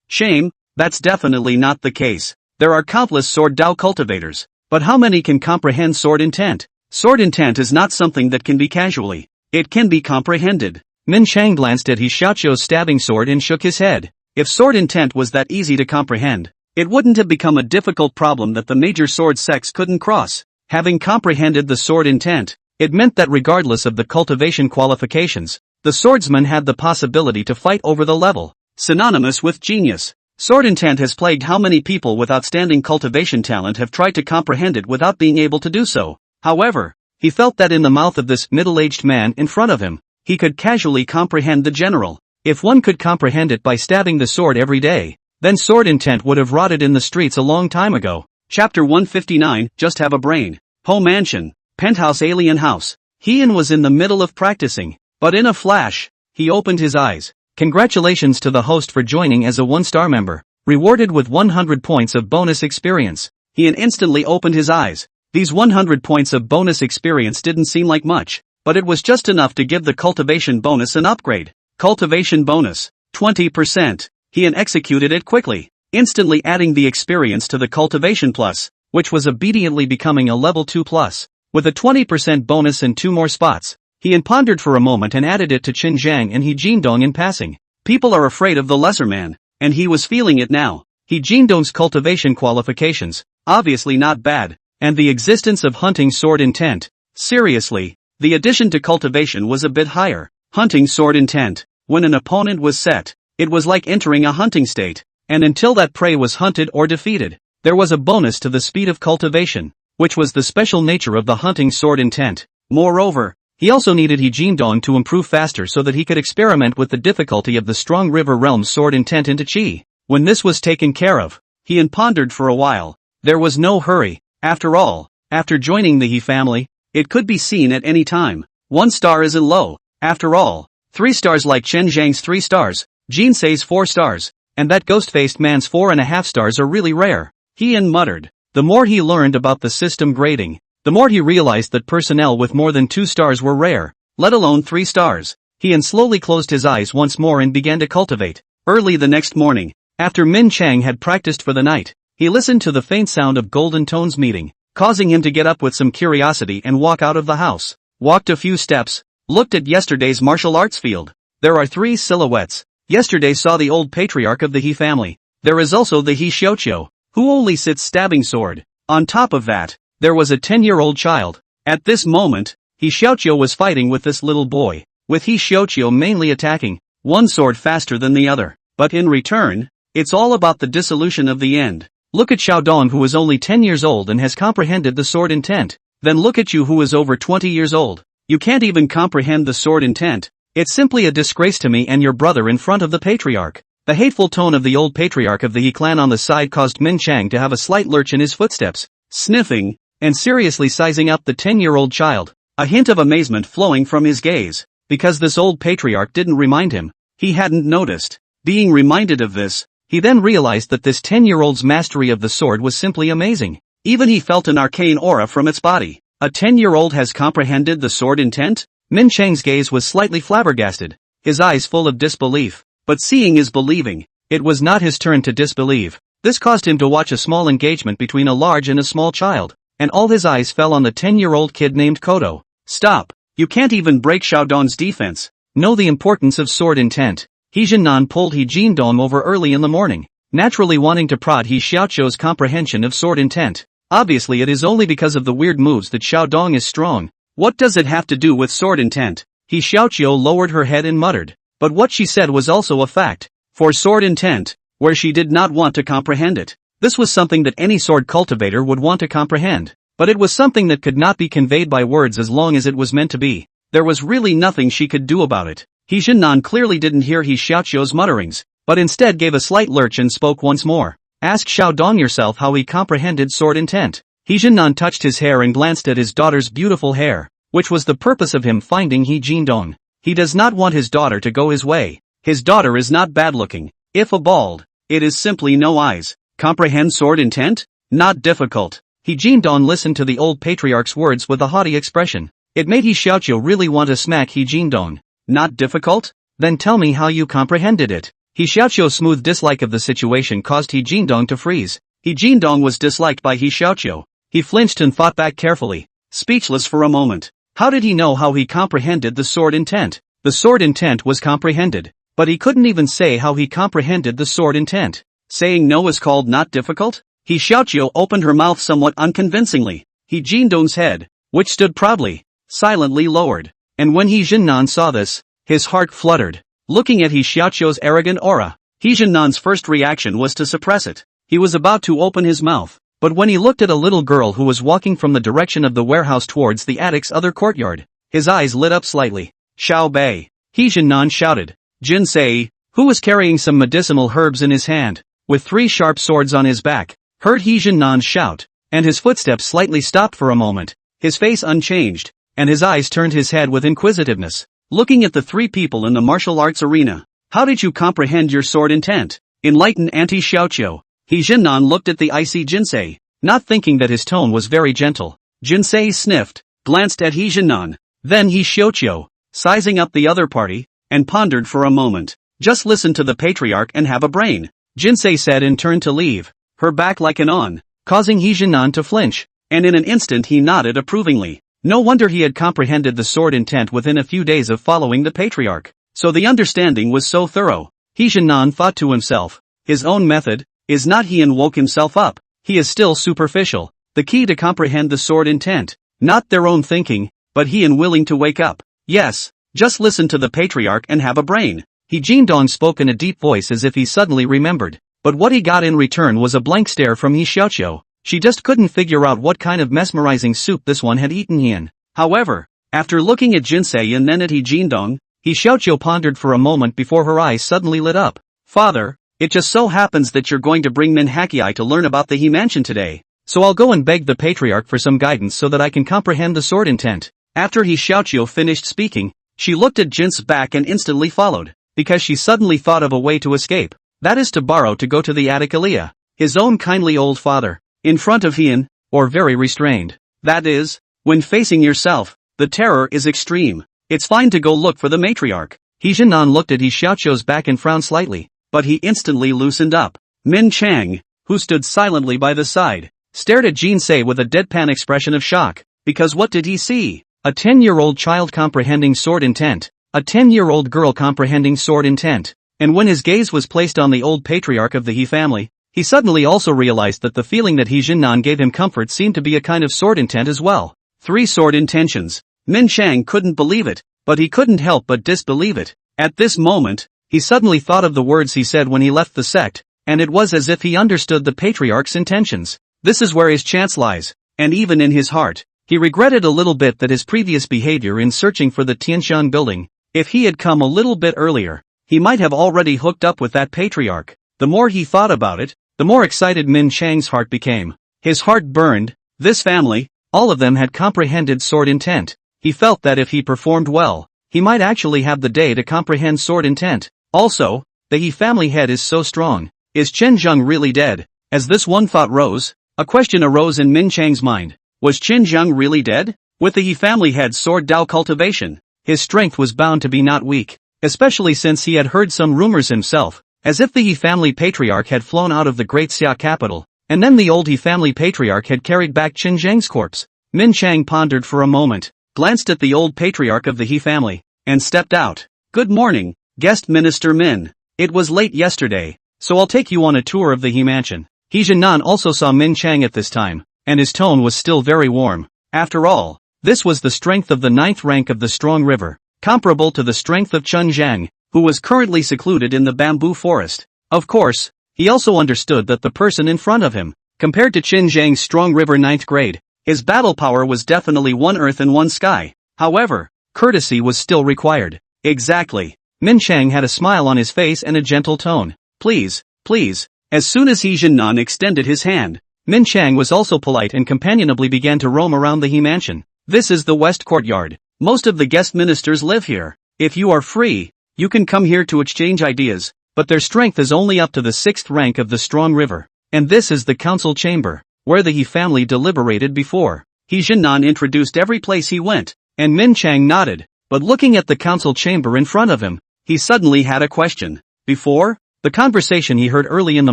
shame, that's definitely not the case. There are countless sword Dao cultivators, but how many can comprehend sword intent? Sword intent is not something that can be casually. It can be comprehended. Min Chang glanced at He Xiaoqiu's stabbing sword and shook his head. If sword intent was that easy to comprehend, it wouldn't have become a difficult problem that the major sword sects couldn't cross. Having comprehended the sword intent, it meant that regardless of the cultivation qualifications, the swordsman had the possibility to fight over the level. Synonymous with genius. Sword intent has plagued how many people with outstanding cultivation talent have tried to comprehend it without being able to do so. However, he felt that in the mouth of this middle-aged man in front of him, he could casually comprehend the general. If one could comprehend it by stabbing the sword every day, then sword intent would have rotted in the streets a long time ago. Chapter 159, Just Have a Brain. Po Mansion, Penthouse Alien House. Heian was in the middle of practicing, but in a flash, he opened his eyes. Congratulations to the host for joining as a 1-star member, rewarded with 100 points of bonus experience. Heian instantly opened his eyes. These 100 points of bonus experience didn't seem like much, but it was just enough to give the cultivation bonus an upgrade. Cultivation bonus, 20%. Heian executed it quickly, instantly adding the experience to the cultivation plus, which was obediently becoming a level 2 plus, with a 20% bonus and 2 more spots. Heian pondered for a moment and added it to Qin Zhang and He Jindong in passing. People are afraid of the lesser man, and he was feeling it now. He Jindong's cultivation qualifications, obviously not bad, and the existence of hunting sword intent. Seriously, the addition to cultivation was a bit higher. Hunting sword intent. When an opponent was set, it was like entering a hunting state, and until that prey was hunted or defeated, there was a bonus to the speed of cultivation, which was the special nature of the hunting sword intent. Moreover, he also needed He Jindong to improve faster so that he could experiment with the difficulty of the Strong River Realm's sword intent into Qi. When this was taken care of, Heian pondered for a while. There was no hurry. After all, after joining the He family, it could be seen at any time. 1 star isn't low. After all, 3 stars like Chen Zhang's 3 stars, Jinsei's 4 stars, and that ghost-faced man's 4.5 stars are really rare. Heian muttered. the more he learned about the system grading, the more he realized that personnel with more than 2 stars were rare, let alone 3 stars. He slowly closed his eyes once more and began to cultivate. Early the next morning, after Min Chang had practiced for the night, he listened to the faint sound of golden tones meeting, causing him to get up with some curiosity and walk out of the house. Walked a few steps, looked at yesterday's martial arts field. There are 3 silhouettes. Yesterday saw the old patriarch of the He family. There is also the He Xiaoqiu, who only sits stabbing sword. On top of that, there was a 10-year-old child. At this moment, He Xiaoqiu was fighting with this little boy, with He Xiaoqiu mainly attacking, one sword faster than the other. But in return, it's all about the dissolution of the end. Look at Xiaodong, who is only 10 years old and has comprehended the sword intent. Then look at you, who is over 20 years old. You can't even comprehend the sword intent. It's simply a disgrace to me and your brother in front of the patriarch. The hateful tone of the old patriarch of the He clan on the side caused Min Chang to have a slight lurch in his footsteps, sniffing, and seriously sizing up the 10-year-old child, a hint of amazement flowing from his gaze, because this old patriarch didn't remind him. He hadn't noticed. Being reminded of this, he then realized that this 10-year-old's mastery of the sword was simply amazing. Even he felt an arcane aura from its body. A 10-year-old has comprehended the sword intent? Min Chang's gaze was slightly flabbergasted, his eyes full of disbelief. But seeing is believing. It was not his turn to disbelieve. This caused him to watch a small engagement between a large and a small child, and all his eyes fell on the 10-year-old kid named Kodo. Stop! You can't even break Xiaodong's defense. Know the importance of sword intent. He Jinnan pulled He Jindong over early in the morning, naturally wanting to prod He Xiaoqiu's comprehension of sword intent. Obviously it is only because of the weird moves that Xiaodong is strong. What does it have to do with sword intent? He Xiaoqiu lowered her head and muttered. But what she said was also a fact. For sword intent, where she did not want to comprehend it. This was something that any sword cultivator would want to comprehend. But it was something that could not be conveyed by words as long as it was meant to be. There was really nothing she could do about it. He Jinnan clearly didn't hear He Xiaoqiu's mutterings, but instead gave a slight lurch and spoke once more. Ask Xiaodong yourself how he comprehended sword intent. He Jinnan touched his hair and glanced at his daughter's beautiful hair, which was the purpose of him finding He Jindong. He does not want his daughter to go his way. His daughter is not bad-looking. If a bald, it is simply no eyes. Comprehend sword intent? Not difficult. He Jindong listened to the old patriarch's words with a haughty expression. It made He Xiaoqiu really want to smack He Jindong. Not difficult? Then tell me how you comprehended it. He Xiaoqiu's smooth dislike of the situation caused He Jindong to freeze. He Jindong was disliked by He Xiaoqiu. He flinched and fought back carefully, speechless for a moment. How did he know how he comprehended the sword intent? The sword intent was comprehended, but he couldn't even say how he comprehended the sword intent. Saying no is called not difficult? He Xiaoqiu opened her mouth somewhat unconvincingly. He Jindong's head, which stood proudly, silently lowered. And when He Jinnan saw this, his heart fluttered. Looking at He Xiaoqiu's arrogant aura, He Jinnan's first reaction was to suppress it. He was about to open his mouth. But when he looked at a little girl who was walking from the direction of the warehouse towards the attic's other courtyard, his eyes lit up slightly. Xiao Bei, He Jinnan shouted. Jinsei, who was carrying some medicinal herbs in his hand, with 3 sharp swords on his back, heard He Jinnan's shout, and his footsteps slightly stopped for a moment, his face unchanged, and his eyes turned his head with inquisitiveness, looking at the 3 people in the martial arts arena. How did you comprehend your sword intent? Enlighten Auntie Xiaoqiu. He Jinnan looked at the icy Jinsei, not thinking that his tone was very gentle. Jinsei sniffed, glanced at He Jinnan, then He Xiaoqiu, sizing up the other party, and pondered for a moment. Just listen to the patriarch and have a brain, Jinsei said and turned to leave, her back like an on, causing He Jinnan to flinch, and in an instant he nodded approvingly. No wonder he had comprehended the sword intent within a few days of following the patriarch. So the understanding was so thorough. He Jinnan thought to himself, his own method is not he, and woke himself up. He is still superficial. The key to comprehend the sword intent, not their own thinking, but he and willing to wake up. Yes, just listen to the patriarch and have a brain. He Jindong spoke in a deep voice as if he suddenly remembered, but what he got in return was a blank stare from He Xiaoqiu. She just couldn't figure out what kind of mesmerizing soup this one had eaten in. However, after looking at Jinsei and then at He Jindong, He Xiaoqiu pondered for a moment before her eyes suddenly lit up. Father, it just so happens that you're going to bring manhwarecap to learn about the He mansion today, so I'll go and beg the patriarch for some guidance so that I can comprehend the sword intent. After He Xiaoqiu finished speaking, she looked at Jin's back and instantly followed, because she suddenly thought of a way to escape. That is to borrow to go to the attic Aliyah, his own kindly old father. in front of Hien, or very restrained. That is, when facing yourself, the terror is extreme. It's fine to go look for the matriarch. He Jinan looked at He Xiaoqiu's back and frowned slightly, but he instantly loosened up. Min Chang, who stood silently by the side, stared at Jin Se with a deadpan expression of shock, because what did he see? A 10-year-old child comprehending sword intent, a 10-year-old girl comprehending sword intent, and when his gaze was placed on the old patriarch of the He family, he suddenly also realized that the feeling that He Jinan gave him comfort seemed to be a kind of sword intent as well. 3 sword intentions. Min Chang couldn't believe it, but he couldn't help but disbelieve it. At this moment, he suddenly thought of the words he said when he left the sect, and it was as if he understood the patriarch's intentions. This is where his chance lies, and even in his heart, he regretted a little bit that his previous behavior in searching for the Tianshan building. If he had come a little bit earlier, he might have already hooked up with that patriarch. The more he thought about it, the more excited Min Chang's heart became. His heart burned. This family, all of them had comprehended sword intent. He felt that if he performed well, he might actually have the day to comprehend sword intent. Also, the He family head is so strong. Is Chen Zheng really dead? As this one thought rose, a question arose in Min Chang's mind. Was Chen Zheng really dead? With the He family head's sword Dao cultivation, his strength was bound to be not weak, especially since he had heard some rumors himself, as if the He family patriarch had flown out of the great Xia capital, and then the old He family patriarch had carried back Chen Zheng's corpse. Min Chang pondered for a moment, glanced at the old patriarch of the He family, and stepped out. Good morning, guest Minister Min. It was late yesterday, so I'll take you on a tour of the He mansion. He Jinan also saw Min Chang at this time, and his tone was still very warm. After all, this was the strength of the 9th rank of the Strong River, comparable to the strength of Chun Zhang, who was currently secluded in the bamboo forest. Of course, he also understood that the person in front of him, compared to Qin Zhang's Strong River 9th grade, his battle power was definitely one earth and one sky. However, courtesy was still required. Exactly. Min Chang had a smile on his face and a gentle tone. Please, please. As soon as He Jinan extended his hand, Min Chang was also polite and companionably began to roam around the He mansion. This is the West Courtyard. Most of the guest ministers live here. If you are free, you can come here to exchange ideas, but their strength is only up to the 6th rank of the Strong River. And this is the council chamber, where the He family deliberated before. He Jinan introduced every place he went, and Min Chang nodded, but looking at the council chamber in front of him, he suddenly had a question. Before, the conversation he heard early in the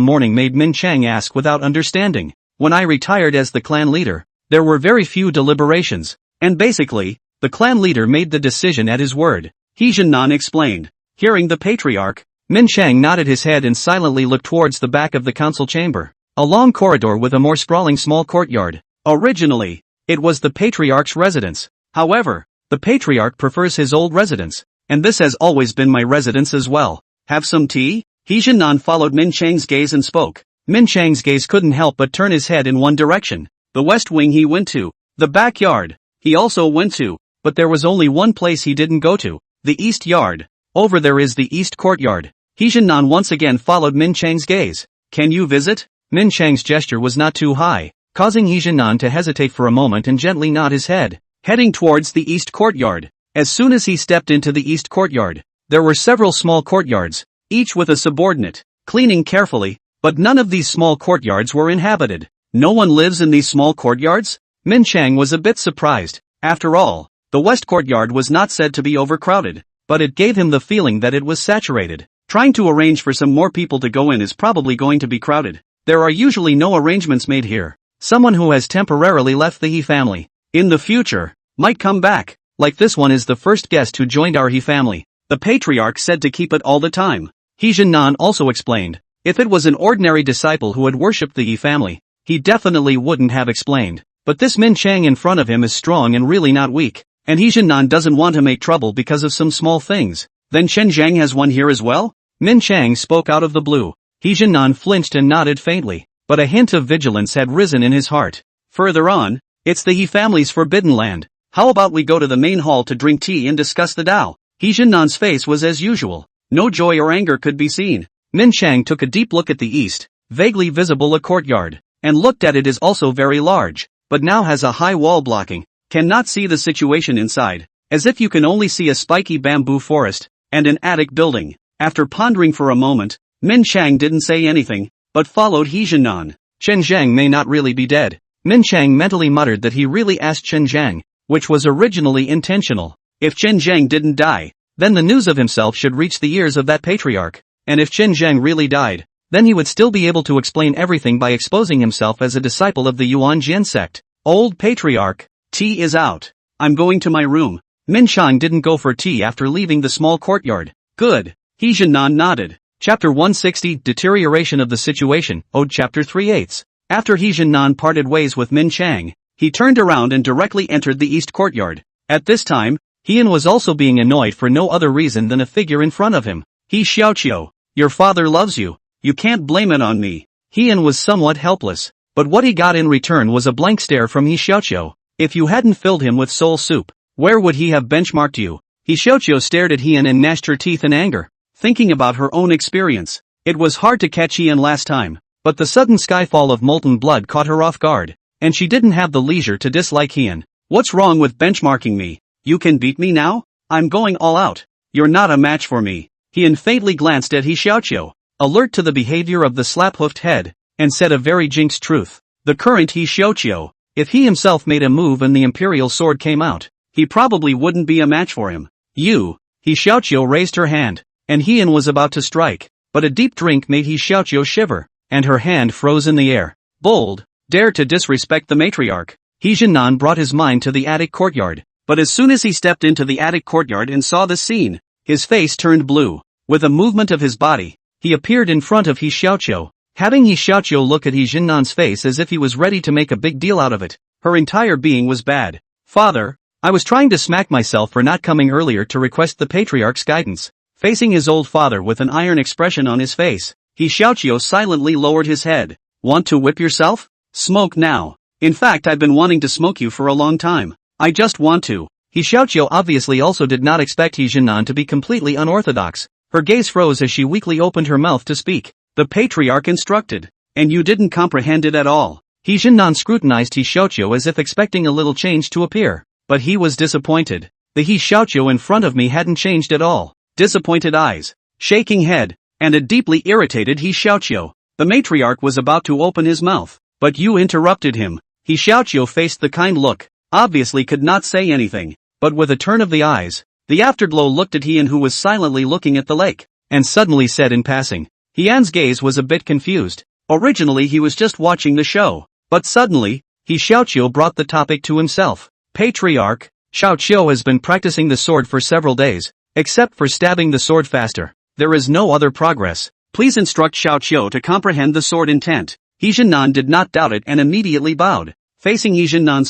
morning made Min Chang ask without understanding. When I retired as the clan leader, there were very few deliberations, and basically, the clan leader made the decision at his word. He Jinan explained. Hearing the patriarch, Min Chang nodded his head and silently looked towards the back of the council chamber. A long corridor with a more sprawling small courtyard. Originally, it was the patriarch's residence. However, the patriarch prefers his old residence, and this has always been my residence as well. Have some tea? He Jinan followed Min Chang's gaze and spoke. Min Chang's gaze couldn't help but turn his head in one direction. The west wing he went to. The backyard, he also went to, but there was only one place he didn't go to. The east yard. Over there is the east courtyard. He Jinan once again followed Min Chang's gaze. Can you visit? Min Chang's gesture was not too high, causing He Jinan to hesitate for a moment and gently nod his head, heading towards the east courtyard. As soon as he stepped into the east courtyard, there were several small courtyards, each with a subordinate, cleaning carefully, but none of these small courtyards were inhabited. No one lives in these small courtyards? Min Chang was a bit surprised. After all, the west courtyard was not said to be overcrowded, but it gave him the feeling that it was saturated. Trying to arrange for some more people to go in is probably going to be crowded. There are usually no arrangements made here. Someone who has temporarily left the He family, in the future, might come back. Like this one is the first guest who joined our He family. The patriarch said to keep it all the time. He Jinan also explained. If it was an ordinary disciple who had worshipped the He family, he definitely wouldn't have explained. But this Min Chang in front of him is strong and really not weak, and He Jinan doesn't want to make trouble because of some small things. Then Chen Zhang has one here as well? Min Chang spoke out of the blue. He Jinan flinched and nodded faintly, but a hint of vigilance had risen in his heart. Further on, it's the He family's forbidden land. How about we go to the main hall to drink tea and discuss the Tao? He Jinan's face was as usual. No joy or anger could be seen. Min Chang took a deep look at the east, vaguely visible a courtyard, and looked at it as also very large, but now has a high wall blocking. Cannot see the situation inside, as if you can only see a spiky bamboo forest, and an attic building. After pondering for a moment, Min Chang didn't say anything, but followed He Jinan. Chen Zhang may not really be dead. Min Chang mentally muttered that he really asked Chen Zhang, which was originally intentional. If Chen Zhang didn't die, then the news of himself should reach the ears of that patriarch. And if Chen Zhang really died, then he would still be able to explain everything by exposing himself as a disciple of the Yuan Jian sect. Old patriarch, tea is out. I'm going to my room. Min Chang didn't go for tea after leaving the small courtyard. Good. He Jianan nodded. Chapter 160 Deterioration of the Situation, Ode Chapter 3/8. After He Jianan parted ways with Min Chang, he turned around and directly entered the east courtyard. At this time, Heian was also being annoyed for no other reason than a figure in front of him. He Xiaoqiu, your father loves you. You can't blame it on me. Heian was somewhat helpless, but what he got in return was a blank stare from He Xiaoqiu. If you hadn't filled him with soul soup, where would he have benchmarked you? He Xiaoqiu stared at Heian and gnashed her teeth in anger, thinking about her own experience. It was hard to catch Heian last time, but the sudden skyfall of molten blood caught her off guard, and she didn't have the leisure to dislike Heian. What's wrong with benchmarking me? You can beat me now? I'm going all out. You're not a match for me. Heian faintly glanced at He Xiaoqiu, alert to the behavior of the slap-hoofed head, and said a very jinxed truth. The current He Xiaoqiu, if he himself made a move and the imperial sword came out, he probably wouldn't be a match for him. You, He Xiaoqiu raised her hand, and Heian was about to strike, but a deep drink made He Xiaoqiu shiver, and her hand froze in the air. Bold, dare to disrespect the matriarch. He Jianan brought his mind to the attic courtyard, but as soon as he stepped into the attic courtyard and saw the scene, his face turned blue. With a movement of his body, he appeared in front of He Xiaoqiu, having He Xiaoqiu look at He Jianan's face as if he was ready to make a big deal out of it. Her entire being was bad. Father, I was trying to smack myself for not coming earlier to request the patriarch's guidance. Facing his old father with an iron expression on his face, He Xiaoqiu silently lowered his head. Want to whip yourself? Smoke now. In fact, I've been wanting to smoke you for a long time. I just want to. He Xiaoqiu obviously also did not expect He Jianan to be completely unorthodox. Her gaze froze as she weakly opened her mouth to speak. The patriarch instructed. And you didn't comprehend it at all. He Jianan scrutinized He Xiaoqiu as if expecting a little change to appear. But he was disappointed. The He Xiaoqiu in front of me hadn't changed at all. Disappointed eyes, shaking head, and a deeply irritated He Xiaoqiu. The matriarch was about to open his mouth, but you interrupted him. He Xiaoqiu faced the kind look, obviously could not say anything, but with a turn of the eyes, the afterglow looked at Heian, who was silently looking at the lake, and suddenly said in passing. Heian's gaze was a bit confused. Originally he was just watching the show, but suddenly, He Xiaoqiu brought the topic to himself. Patriarch, Xiaoqiu has been practicing the sword for several days, except for stabbing the sword faster. There is no other progress. Please instruct Xiaoqiu to comprehend the sword intent. He Jianan did not doubt it and immediately bowed. Facing He Jianan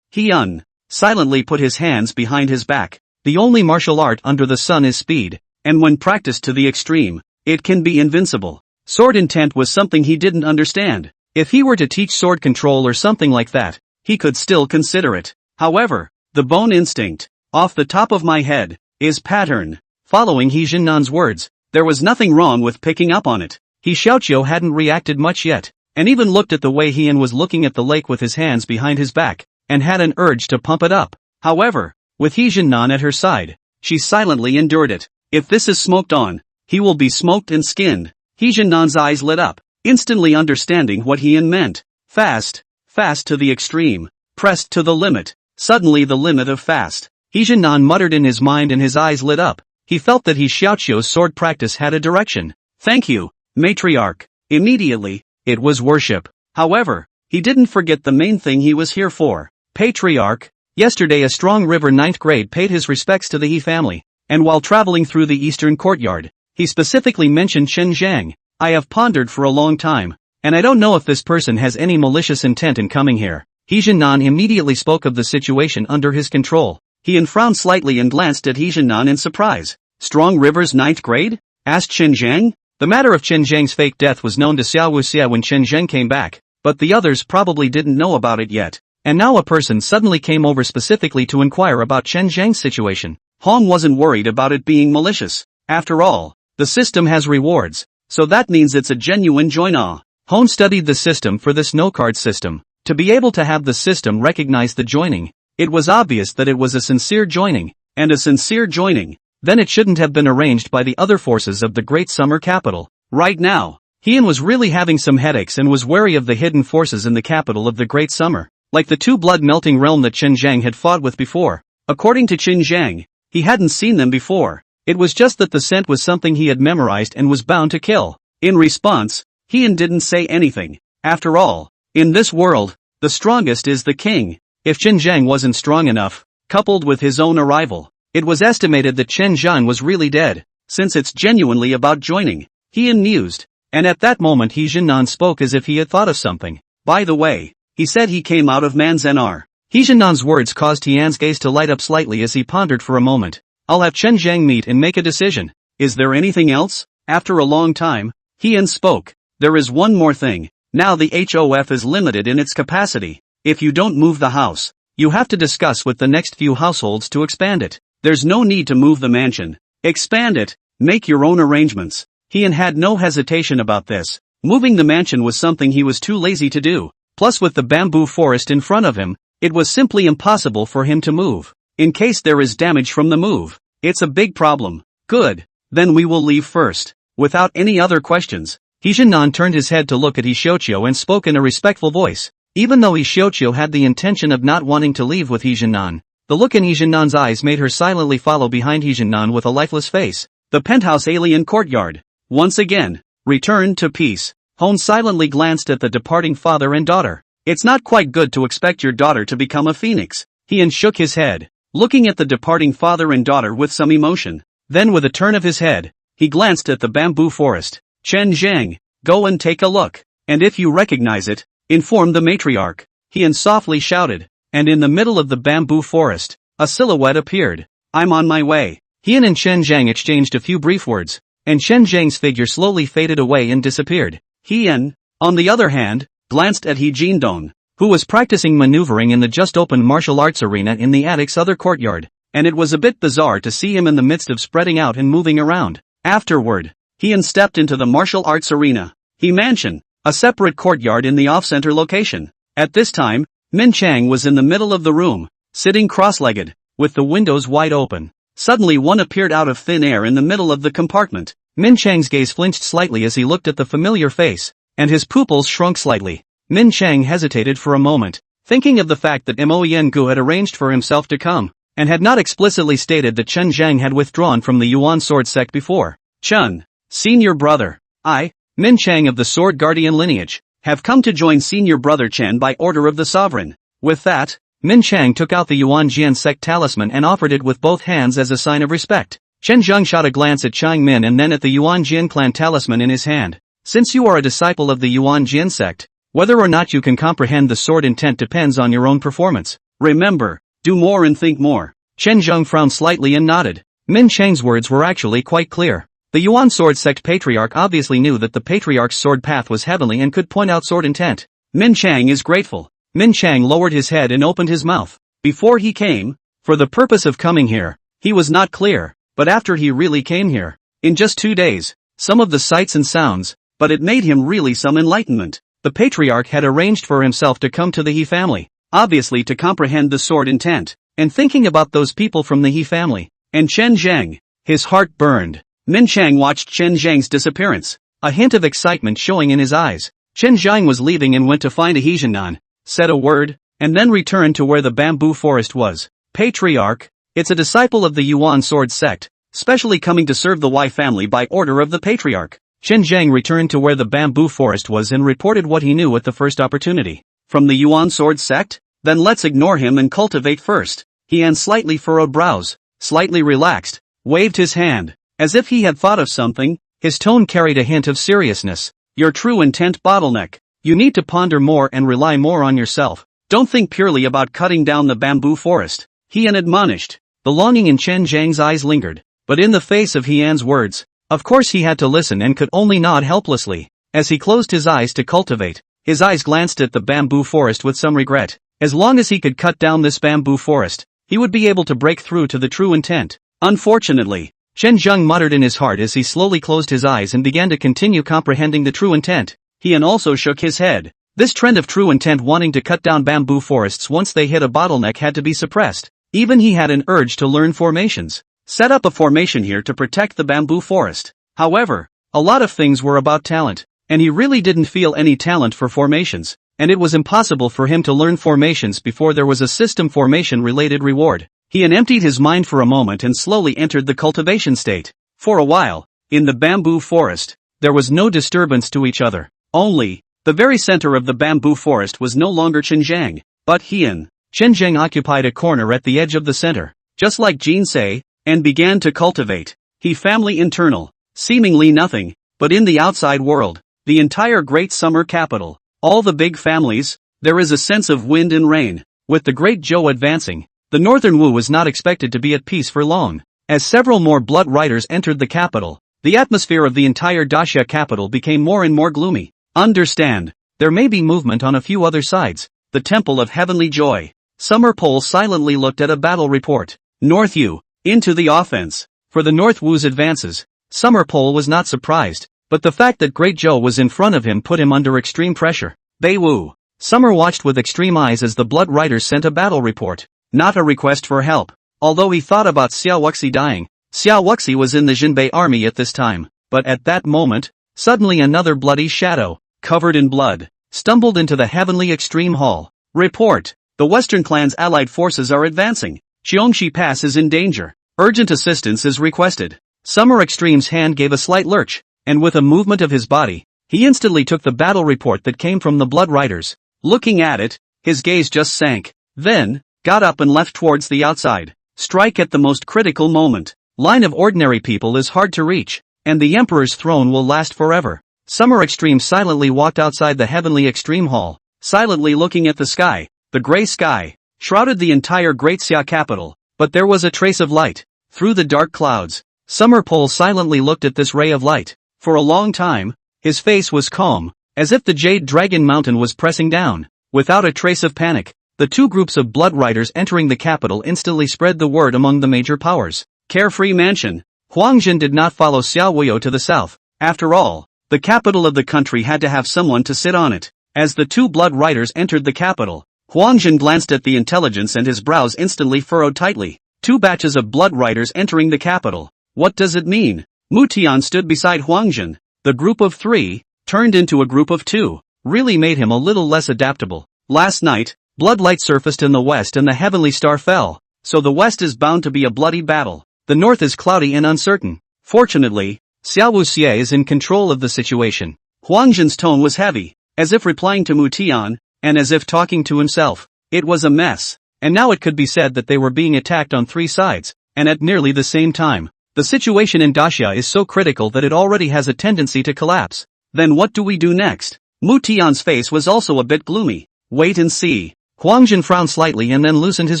Heian silently put his hands behind his back. The only martial art under the sun is speed, and when practiced to the extreme, it can be invincible. Sword intent was something he didn't understand. If he were to teach sword control or something like that, he could still consider it. However, the bone instinct, off the top of my head, is pattern. Following He Jianan's words, there was nothing wrong with picking up on it. He Xiaoqiu hadn't reacted much yet, and even looked at the way Heian was looking at the lake with his hands behind his back, and had an urge to pump it up. However, with He Jianan at her side, she silently endured it. If this is smoked on, he will be smoked and skinned. He Jianan's eyes lit up, instantly understanding what Heian meant. Fast, fast to the extreme, pressed to the limit, suddenly the limit of fast. He Jianan muttered in his mind and his eyes lit up. He felt that He Xiaoqiu's sword practice had a direction. Thank you, matriarch. Immediately, it was worship. However, he didn't forget the main thing he was here for. Patriarch, yesterday a strong river 9th grade paid his respects to the He family, and while traveling through the eastern courtyard, he specifically mentioned Chen Zhang. I have pondered for a long time, and I don't know if this person has any malicious intent in coming here. He Jianan immediately spoke of the situation under his control. Heian frowned slightly and glanced at He Jianan in surprise. Strong River's 9th grade? Asked Chen Zhang. The matter of Chen Zhang's fake death was known to Xiao Wuxia when Chen Zhang came back, but the others probably didn't know about it yet. And now a person suddenly came over specifically to inquire about Chen Zhang's situation. Hong wasn't worried about it being malicious. After all, the system has rewards, so that means it's a genuine join-ah. Hong studied the system for this no-card system. To be able to have the system recognize the joining, it was obvious that it was a sincere joining, and a sincere joining, then it shouldn't have been arranged by the other forces of the Great Summer Capital. Right now, Heian was really having some headaches and was wary of the hidden forces in the capital of the Great Summer, like the two blood-melting realm that Qin Zhang had fought with before. According to Qin Zhang, he hadn't seen them before. It was just that the scent was something he had memorized and was bound to kill. In response, Heian didn't say anything. After all, in this world, the strongest is the king. If Qin Zhang wasn't strong enough, coupled with his own arrival, it was estimated that Chen Zhan was really dead, since it's genuinely about joining. Heian mused, and at that moment He Jinnan spoke as if he had thought of something. By the way, he said he came out of Manzhenar. He Jinnan's words caused Tian's gaze to light up slightly as he pondered for a moment. I'll have Chen Zhang meet and make a decision. Is there anything else? After a long time, Heian spoke. There is one more thing. Now the HOF is limited in its capacity. If you don't move the house, you have to discuss with the next few households to expand it. There's no need to move the mansion. Expand it, make your own arrangements. Heian had no hesitation about this. Moving the mansion was something he was too lazy to do. Plus with the bamboo forest in front of him, it was simply impossible for him to move. In case there is damage from the move, it's a big problem. Good. Then we will leave first. Without any other questions, He Jinnan turned his head to look at He Xiuqiu and spoke in a respectful voice. Even though He Xiuqiu had the intention of not wanting to leave with He Jinnan, the look in He Jinnan's eyes made her silently follow behind He Jinnan with a lifeless face. The penthouse alien courtyard. Once again, returned to peace. Hone silently glanced at the departing father and daughter. It's not quite good to expect your daughter to become a phoenix. Heian shook his head, looking at the departing father and daughter with some emotion. Then with a turn of his head, he glanced at the bamboo forest. Chen Zhang, go and take a look. And if you recognize it, inform the matriarch. Heian softly shouted, and in the middle of the bamboo forest, a silhouette appeared. I'm on my way. Heian and Chen Zhang exchanged a few brief words, and Chen Zhang's figure slowly faded away and disappeared. Heian, on the other hand, glanced at He Jindong, who was practicing maneuvering in the just-opened martial arts arena in the attic's other courtyard, and it was a bit bizarre to see him in the midst of spreading out and moving around. Afterward, Heian stepped into the martial arts arena. He Mansion, a separate courtyard in the off-center location. At this time, Min Chang was in the middle of the room, sitting cross-legged, with the windows wide open. Suddenly one appeared out of thin air in the middle of the compartment. Min Chang's gaze flinched slightly as he looked at the familiar face, and his pupils shrunk slightly. Min Chang hesitated for a moment, thinking of the fact that Moen Gu had arranged for himself to come, and had not explicitly stated that Chen Zhang had withdrawn from the Yuan Sword sect before. Chen, senior brother, I, Min Chang of the Sword Guardian lineage, have come to join senior brother Chen by order of the sovereign. With that, Min Chang took out the Yuan Jian sect talisman and offered it with both hands as a sign of respect. Chen Zhang shot a glance at Chang Min and then at the Yuan Jian clan talisman in his hand. Since you are a disciple of the Yuan Jian sect, whether or not you can comprehend the sword intent depends on your own performance. Remember, do more and think more. Chen Zhang frowned slightly and nodded. Min Chang's words were actually quite clear. The Yuan Sword sect patriarch obviously knew that the patriarch's sword path was heavenly and could point out sword intent. Min Chang is grateful. Min Chang lowered his head and opened his mouth. Before he came, for the purpose of coming here, he was not clear, but after he really came here, in just 2 days, some of the sights and sounds, but it made him really some enlightenment. The patriarch had arranged for himself to come to the He family, obviously to comprehend the sword intent, and thinking about those people from the He family, and Chen Zhang, his heart burned. Min Chang watched Chen Zhang's disappearance, a hint of excitement showing in his eyes. Chen Zhang was leaving and went to find a He Jinan, said a word, and then returned to where the bamboo forest was. Patriarch, it's a disciple of the Yuan Sword sect, specially coming to serve the Y family by order of the patriarch. Chen Zhang returned to where the bamboo forest was and reported what he knew at the first opportunity. From the Yuan Sword sect? Then let's ignore him and cultivate first. Heian slightly furrowed brows, slightly relaxed, waved his hand, as if he had thought of something. His tone carried a hint of seriousness. Your true intent bottleneck. You need to ponder more and rely more on yourself. Don't think purely about cutting down the bamboo forest. Heian admonished. The longing in Chen Zhang's eyes lingered, but in the face of Heian's words, of course he had to listen and could only nod helplessly. As he closed his eyes to cultivate, his eyes glanced at the bamboo forest with some regret. As long as he could cut down this bamboo forest, he would be able to break through to the true intent. Unfortunately, Chen Zhang muttered in his heart as he slowly closed his eyes and began to continue comprehending the true intent. Heian also shook his head. This trend of true intent wanting to cut down bamboo forests once they hit a bottleneck had to be suppressed. Even he had an urge to learn formations. Set up a formation here to protect the bamboo forest. However, a lot of things were about talent. and he really didn't feel any talent for formations, and it was impossible for him to learn formations before there was a system formation-related reward. He emptied his mind for a moment and slowly entered the cultivation state. For a while, in the bamboo forest, there was no disturbance to each other. Only, the very center of the bamboo forest was no longer Xinjiang, but Heian. Xinjiang occupied a corner at the edge of the center, just like Jinsei, and began to cultivate. He family internal, seemingly nothing, but in the outside world, the entire great summer capital, all the big families, there is a sense of wind and rain. With the great Zhou advancing, the northern Wu was not expected to be at peace for long. As several more blood riders entered the capital, the atmosphere of the entire Daxia capital became more and more gloomy. Understand, there may be movement on a few other sides. The Temple of Heavenly Joy. Summer Pole silently looked at a battle report. North Yu, into the offense. For the North Wu's advances, Summer Pole was not surprised, but the fact that Great Zhou was in front of him put him under extreme pressure. Bei Wu. Summer watched with extreme eyes as the blood riders sent a battle report, not a request for help. Although he thought about Xiao Wuxi dying, Xiao Wuxi was in the Jinbei army at this time, but at that moment, suddenly another bloody shadow, covered in blood, stumbled into the heavenly extreme hall. Report. The Western clan's allied forces are advancing. Xiongxi Pass is in danger. Urgent assistance is requested. Summer Extreme's hand gave a slight lurch, and with a movement of his body, he instantly took the battle report that came from the blood riders. Looking at it, his gaze just sank, then, got up and left towards the outside. Strike at the most critical moment. Line of ordinary people is hard to reach, and the Emperor's throne will last forever. Summer Extreme silently walked outside the heavenly extreme hall, silently looking at the sky. The gray sky shrouded the entire Great Xia capital, but there was a trace of light. Through the dark clouds, Summer Pole silently looked at this ray of light. For a long time, his face was calm, as if the Jade Dragon Mountain was pressing down. Without a trace of panic, the two groups of blood riders entering the capital instantly spread the word among the major powers. Carefree Mansion. Huangjin did not follow Xiao Wuyo to the south. After all, the capital of the country had to have someone to sit on it. As the two blood riders entered the capital, Huangjin glanced at the intelligence and his brows instantly furrowed tightly. Two batches of blood riders entering the capital. What does it mean? Mu Tian stood beside Huangjin. The group of three, turned into a group of two, really made him a little less adaptable. Last night, blood light surfaced in the west and the heavenly star fell, so the west is bound to be a bloody battle. The north is cloudy and uncertain. Fortunately, Xiao Wuxie is in control of the situation. Huangjin's tone was heavy, as if replying to Mu Tian, and as if talking to himself. It was a mess, and now it could be said that they were being attacked on three sides, and at nearly the same time. The situation in Daxia is so critical that it already has a tendency to collapse. Then what do we do next? Mu Tian's face was also a bit gloomy. Wait and see. Huangjin frowned slightly and then loosened his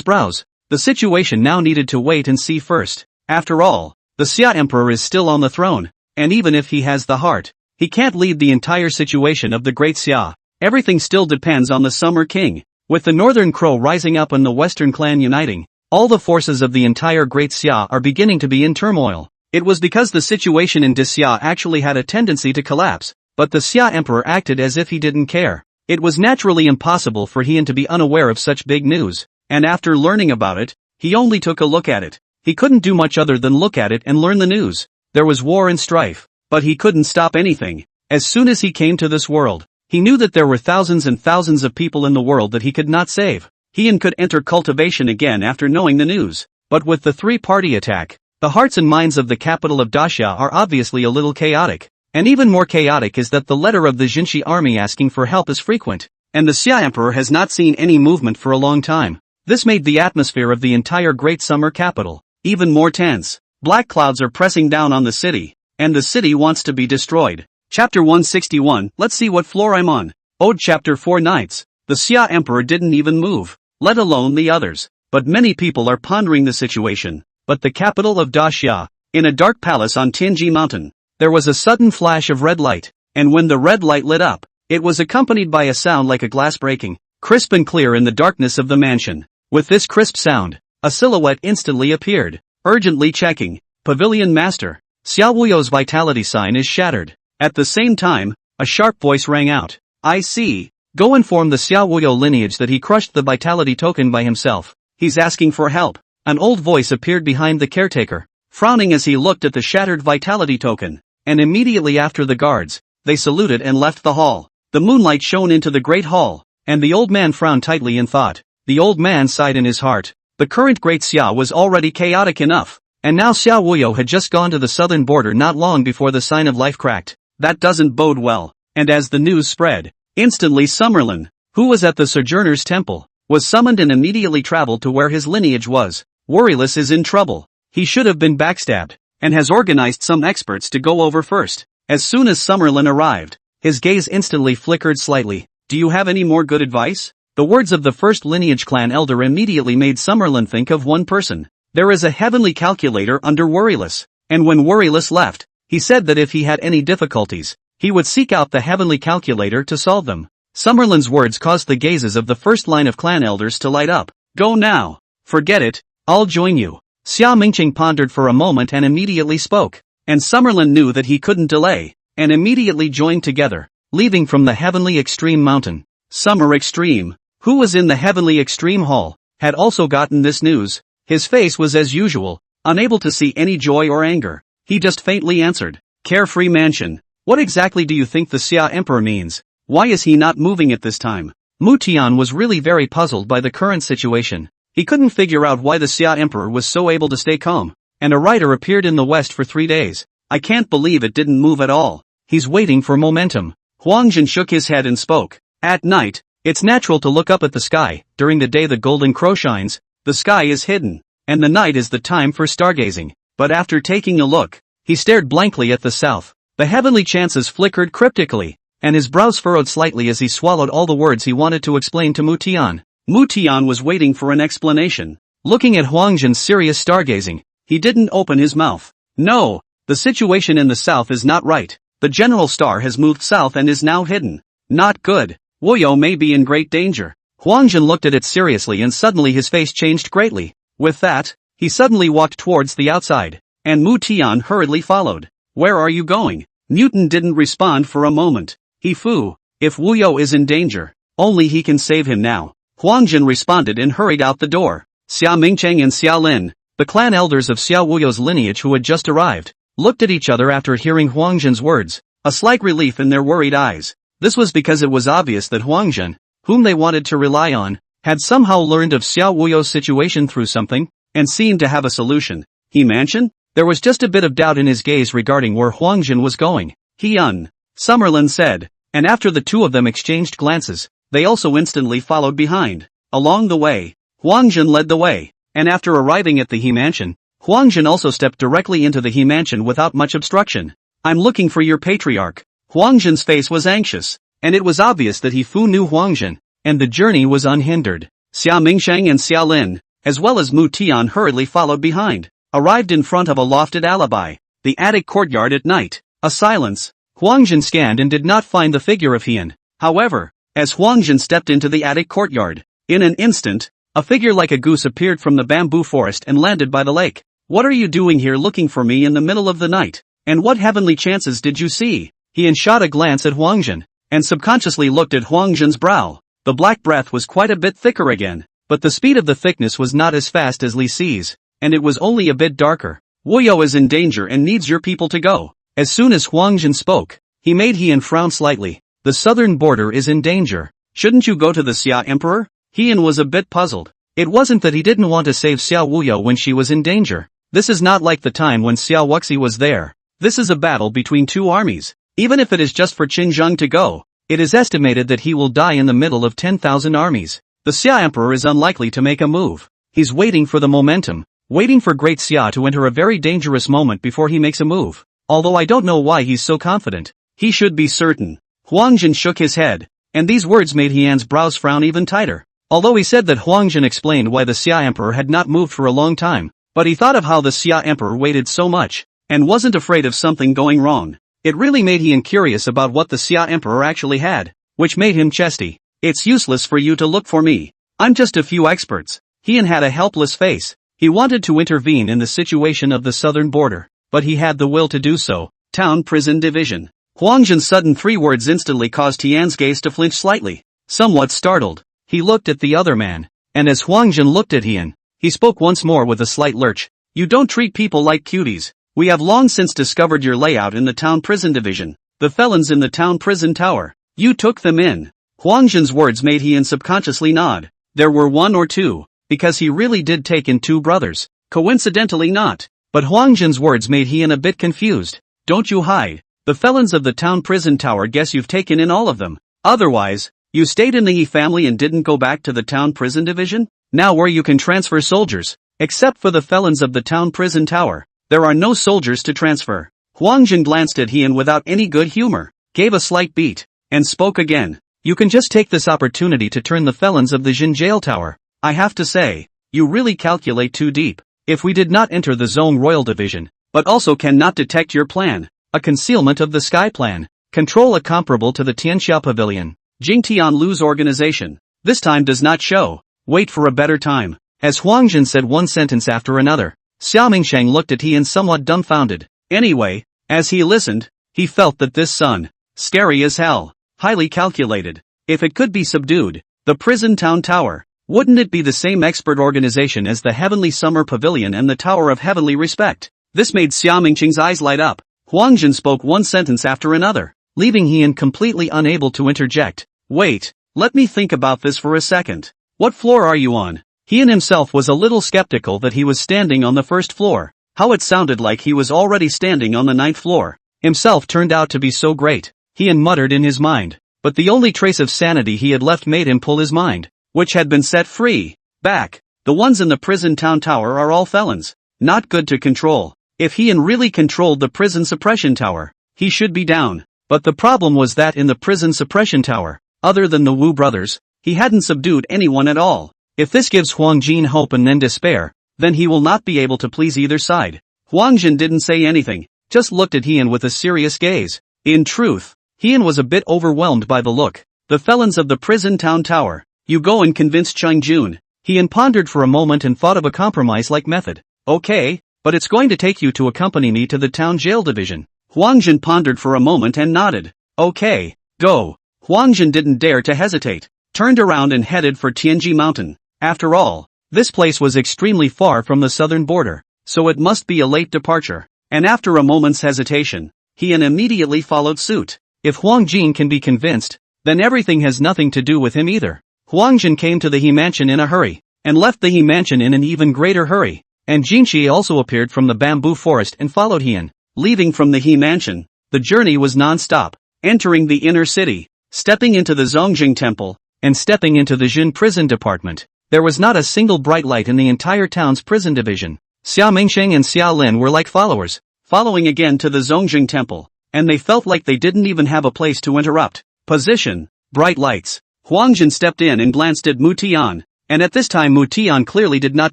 brows. The situation now needed to wait and see first. After all, the Xia Emperor is still on the throne, and even if he has the heart, he can't lead the entire situation of the Great Xia. Everything still depends on the Summer King. With the Northern Crow rising up and the Western clan uniting, all the forces of the entire Great Xia are beginning to be in turmoil. It was because the situation in Xia actually had a tendency to collapse, but the Xia Emperor acted as if he didn't care. It was naturally impossible for Heian to be unaware of such big news, and after learning about it, he only took a look at it. He couldn't do much other than look at it and learn the news. There was war and strife, but he couldn't stop anything. As soon as he came to this world, he knew that there were thousands and thousands of people in the world that he could not save. Heian could enter cultivation again after knowing the news, but with the three-party attack, the hearts and minds of the capital of Daxia are obviously a little chaotic. And even more chaotic is that the letter of the Jinshi army asking for help is frequent, and the Xia Emperor has not seen any movement for a long time. This made the atmosphere of the entire Great Summer capital even more tense. Black clouds are pressing down on the city, and the city wants to be destroyed. Chapter 161, let's see what floor I'm on. Ode Chapter 4 Nights. The Xia Emperor didn't even move, let alone the others. But many people are pondering the situation. But the capital of Daxia, in a dark palace on Tianji Mountain, there was a sudden flash of red light, and when the red light lit up, it was accompanied by a sound like a glass breaking, crisp and clear in the darkness of the mansion. With this crisp sound, a silhouette instantly appeared, urgently checking. Pavilion Master, Xiao Wuyo's vitality sign is shattered. At the same time, a sharp voice rang out. I see. Go inform the Xiao Wuyo lineage that he crushed the vitality token by himself. He's asking for help. An old voice appeared behind the caretaker, frowning as he looked at the shattered vitality token. And immediately after the guards, they saluted and left the hall. The moonlight shone into the great hall, and the old man frowned tightly in thought. The old man sighed in his heart. The current Great Xia was already chaotic enough, and now Xia Wuyo had just gone to the southern border not long before the sign of life cracked. That doesn't bode well. And as the news spread, instantly Summerlin, who was at the Sojourner's Temple, was summoned and immediately traveled to where his lineage was. Worryless is in trouble. He should have been backstabbed, and has organized some experts to go over first. As soon as Summerlin arrived, his gaze instantly flickered slightly. Do you have any more good advice? The words of the first lineage clan elder immediately made Summerlin think of one person. There is a heavenly calculator under Worryless, and when Worryless left, he said that if he had any difficulties, he would seek out the heavenly calculator to solve them. Summerlin's words caused the gazes of the first line of clan elders to light up. Go now. Forget it, I'll join you. Xia Mingqing pondered for a moment and immediately spoke, and Summerlin knew that he couldn't delay, and immediately joined together, leaving from the heavenly extreme mountain. Summer Extreme, who was in the heavenly extreme hall, had also gotten this news. His face was as usual, unable to see any joy or anger. He just faintly answered, Carefree Mansion. What exactly do you think the Xia Emperor means? Why is he not moving at this time? Mu Tian was really very puzzled by the current situation. He couldn't figure out why the Xia Emperor was so able to stay calm. And a rider appeared in the west for 3 days. I can't believe it didn't move at all. He's waiting for momentum. Huangjin shook his head and spoke. At night, it's natural to look up at the sky. During the day the golden crow shines, the sky is hidden, and the night is the time for stargazing. But after taking a look, he stared blankly at the south. The heavenly chances flickered cryptically, and his brows furrowed slightly as he swallowed all the words he wanted to explain to Mu Tian. Mu Tian was waiting for an explanation. Looking at Huangjin's serious stargazing, he didn't open his mouth. No, the situation in the south is not right. The general star has moved south and is now hidden. Not good. Wuyo may be in great danger. Huangjin looked at it seriously and suddenly his face changed greatly. With that, he suddenly walked towards the outside, and Mu Tian hurriedly followed. Where are you going? Newton didn't respond for a moment. He foo. If Wuyo is in danger, only he can save him now. Huangjin responded and hurried out the door. Xia Mingcheng and Xia Lin, the clan elders of Xia Wuyo's lineage who had just arrived, looked at each other after hearing Huangjin's words, a slight relief in their worried eyes. This was because it was obvious that Huangjin, whom they wanted to rely on, had somehow learned of Xia Wuyo's situation through something, and seemed to have a solution. He mentioned? There was just a bit of doubt in his gaze regarding where Huangjin was going. Summerlin said, and after the two of them exchanged glances, they also instantly followed behind. Along the way, Huangjin led the way, and after arriving at the He Mansion, Huangjin also stepped directly into the He Mansion without much obstruction. I'm looking for your patriarch. Huangjin's face was anxious, and it was obvious that he knew Huangjin, and the journey was unhindered. Xia Mingsheng and Xia Lin, as well as Mu Tian hurriedly followed behind, arrived in front of a lofted alibi, the attic courtyard at night. A silence. Huangjin scanned and did not find the figure of Heian. However, as Huangjin stepped into the attic courtyard, in an instant, a figure like a goose appeared from the bamboo forest and landed by the lake. What are you doing here looking for me in the middle of the night? And what heavenly chances did you see? Heian shot a glance at Huangjin, and subconsciously looked at Huangjin's brow. The black breath was quite a bit thicker again, but the speed of the thickness was not as fast as Li Si's, and it was only a bit darker. Wuyo is in danger and needs your people to go. As soon as Huangjin spoke, he made Heian frown slightly. The southern border is in danger. Shouldn't you go to the Xia Emperor? Heian was a bit puzzled. It wasn't that he didn't want to save Xia Wuyo when she was in danger. This is not like the time when Xia Wuxi was there. This is a battle between two armies. Even if it is just for Qinzheng to go, it is estimated that he will die in the middle of 10,000 armies. The Xia Emperor is unlikely to make a move. He's waiting for the momentum, waiting for Great Xia to enter a very dangerous moment before he makes a move. Although I don't know why he's so confident. He should be certain. Huangjin shook his head, and these words made Heian's brows frown even tighter. Although he said that Huangjin explained why the Xia Emperor had not moved for a long time, but he thought of how the Xia Emperor waited so much, and wasn't afraid of something going wrong. It really made Heian curious about what the Xia Emperor actually had, which made him chesty. It's useless for you to look for me. I'm just a few experts. Heian had a helpless face. He wanted to intervene in the situation of the southern border, but he had the will to do so. Town Prison Division. Huangjin's sudden 3 words instantly caused Tian's gaze to flinch slightly. Somewhat startled, he looked at the other man, and as Huangjin looked at Heian, he spoke once more with a slight lurch. You don't treat people like cuties. We have long since discovered your layout in the Town Prison Division. The felons in the town prison tower. You took them in. Huang Zhen's words made Heian subconsciously nod. There were one or two, because he really did take in 2 brothers. Coincidentally not. But Huang Zhen's words made Heian a bit confused. Don't you hide. The felons of the town prison tower guess you've taken in all of them. Otherwise, you stayed in the He family and didn't go back to the town prison division? Now where you can transfer soldiers. Except for the felons of the town prison tower, there are no soldiers to transfer. Huang Zhen glanced at Heian without any good humor, gave a slight beat, and spoke again. You can just take this opportunity to turn the felons of the Jin jail tower. I have to say, you really calculate too deep. If we did not enter the Zone Royal Division, but also cannot detect your plan, a concealment of the Sky Plan, control a comparable to the Tianxia Pavilion, Jingtian Lu's organization, this time does not show, wait for a better time. As Huang Zhen said one sentence after another, Xiao Mingsheng looked at Heian somewhat dumbfounded. Anyway, as he listened, he felt that this son, scary as hell, highly calculated. If it could be subdued, the prison town tower, wouldn't it be the same expert organization as the Heavenly Summer Pavilion and the Tower of Heavenly Respect? This made Xiao Mingsheng's eyes light up. Huang Zhen spoke one sentence after another, leaving Heian completely unable to interject. Wait, let me think about this for a second. What floor are you on? Heian himself was a little skeptical that he was standing on the 1st floor. How it sounded like he was already standing on the 9th floor. Himself turned out to be so great, Heian muttered in his mind. But the only trace of sanity he had left made him pull his mind, which had been set free. Back. The ones in the prison town tower are all felons. Not good to control. If Heian really controlled the prison suppression tower, he should be down. But the problem was that in the prison suppression tower, other than the Wu brothers, he hadn't subdued anyone at all. If this gives Huang Jin hope and then despair, then he will not be able to please either side. Huang Jin didn't say anything, just looked at Heian with a serious gaze. In truth, Heian was a bit overwhelmed by the look. The felons of the prison town tower. You go and convince Cheng Jun. Heian pondered for a moment and thought of a compromise-like method. Okay, but it's going to take you to accompany me to the town jail division. Huang Jin pondered for a moment and nodded. Okay, go. Huang Jin didn't dare to hesitate, turned around and headed for Tianji Mountain. After all, this place was extremely far from the southern border, so it must be a late departure. And after a moment's hesitation, Heian immediately followed suit. If Huang Jin can be convinced, then everything has nothing to do with him either. Huang Jin came to the He Mansion in a hurry, and left the He Mansion in an even greater hurry. And Jinxi also appeared from the bamboo forest and followed Heian. Leaving from the He Mansion, the journey was non-stop, entering the inner city, stepping into the Zongjing Temple, and stepping into the Jin prison department. There was not a single bright light in the entire town's prison division. Xiao Mingsheng and Xiao Lin were like followers, following again to the Zongjing Temple, and they felt like they didn't even have a place to interrupt. Position, bright lights. Huang Jin stepped in and glanced at Mu Tian, and at this time Mu Tian clearly did not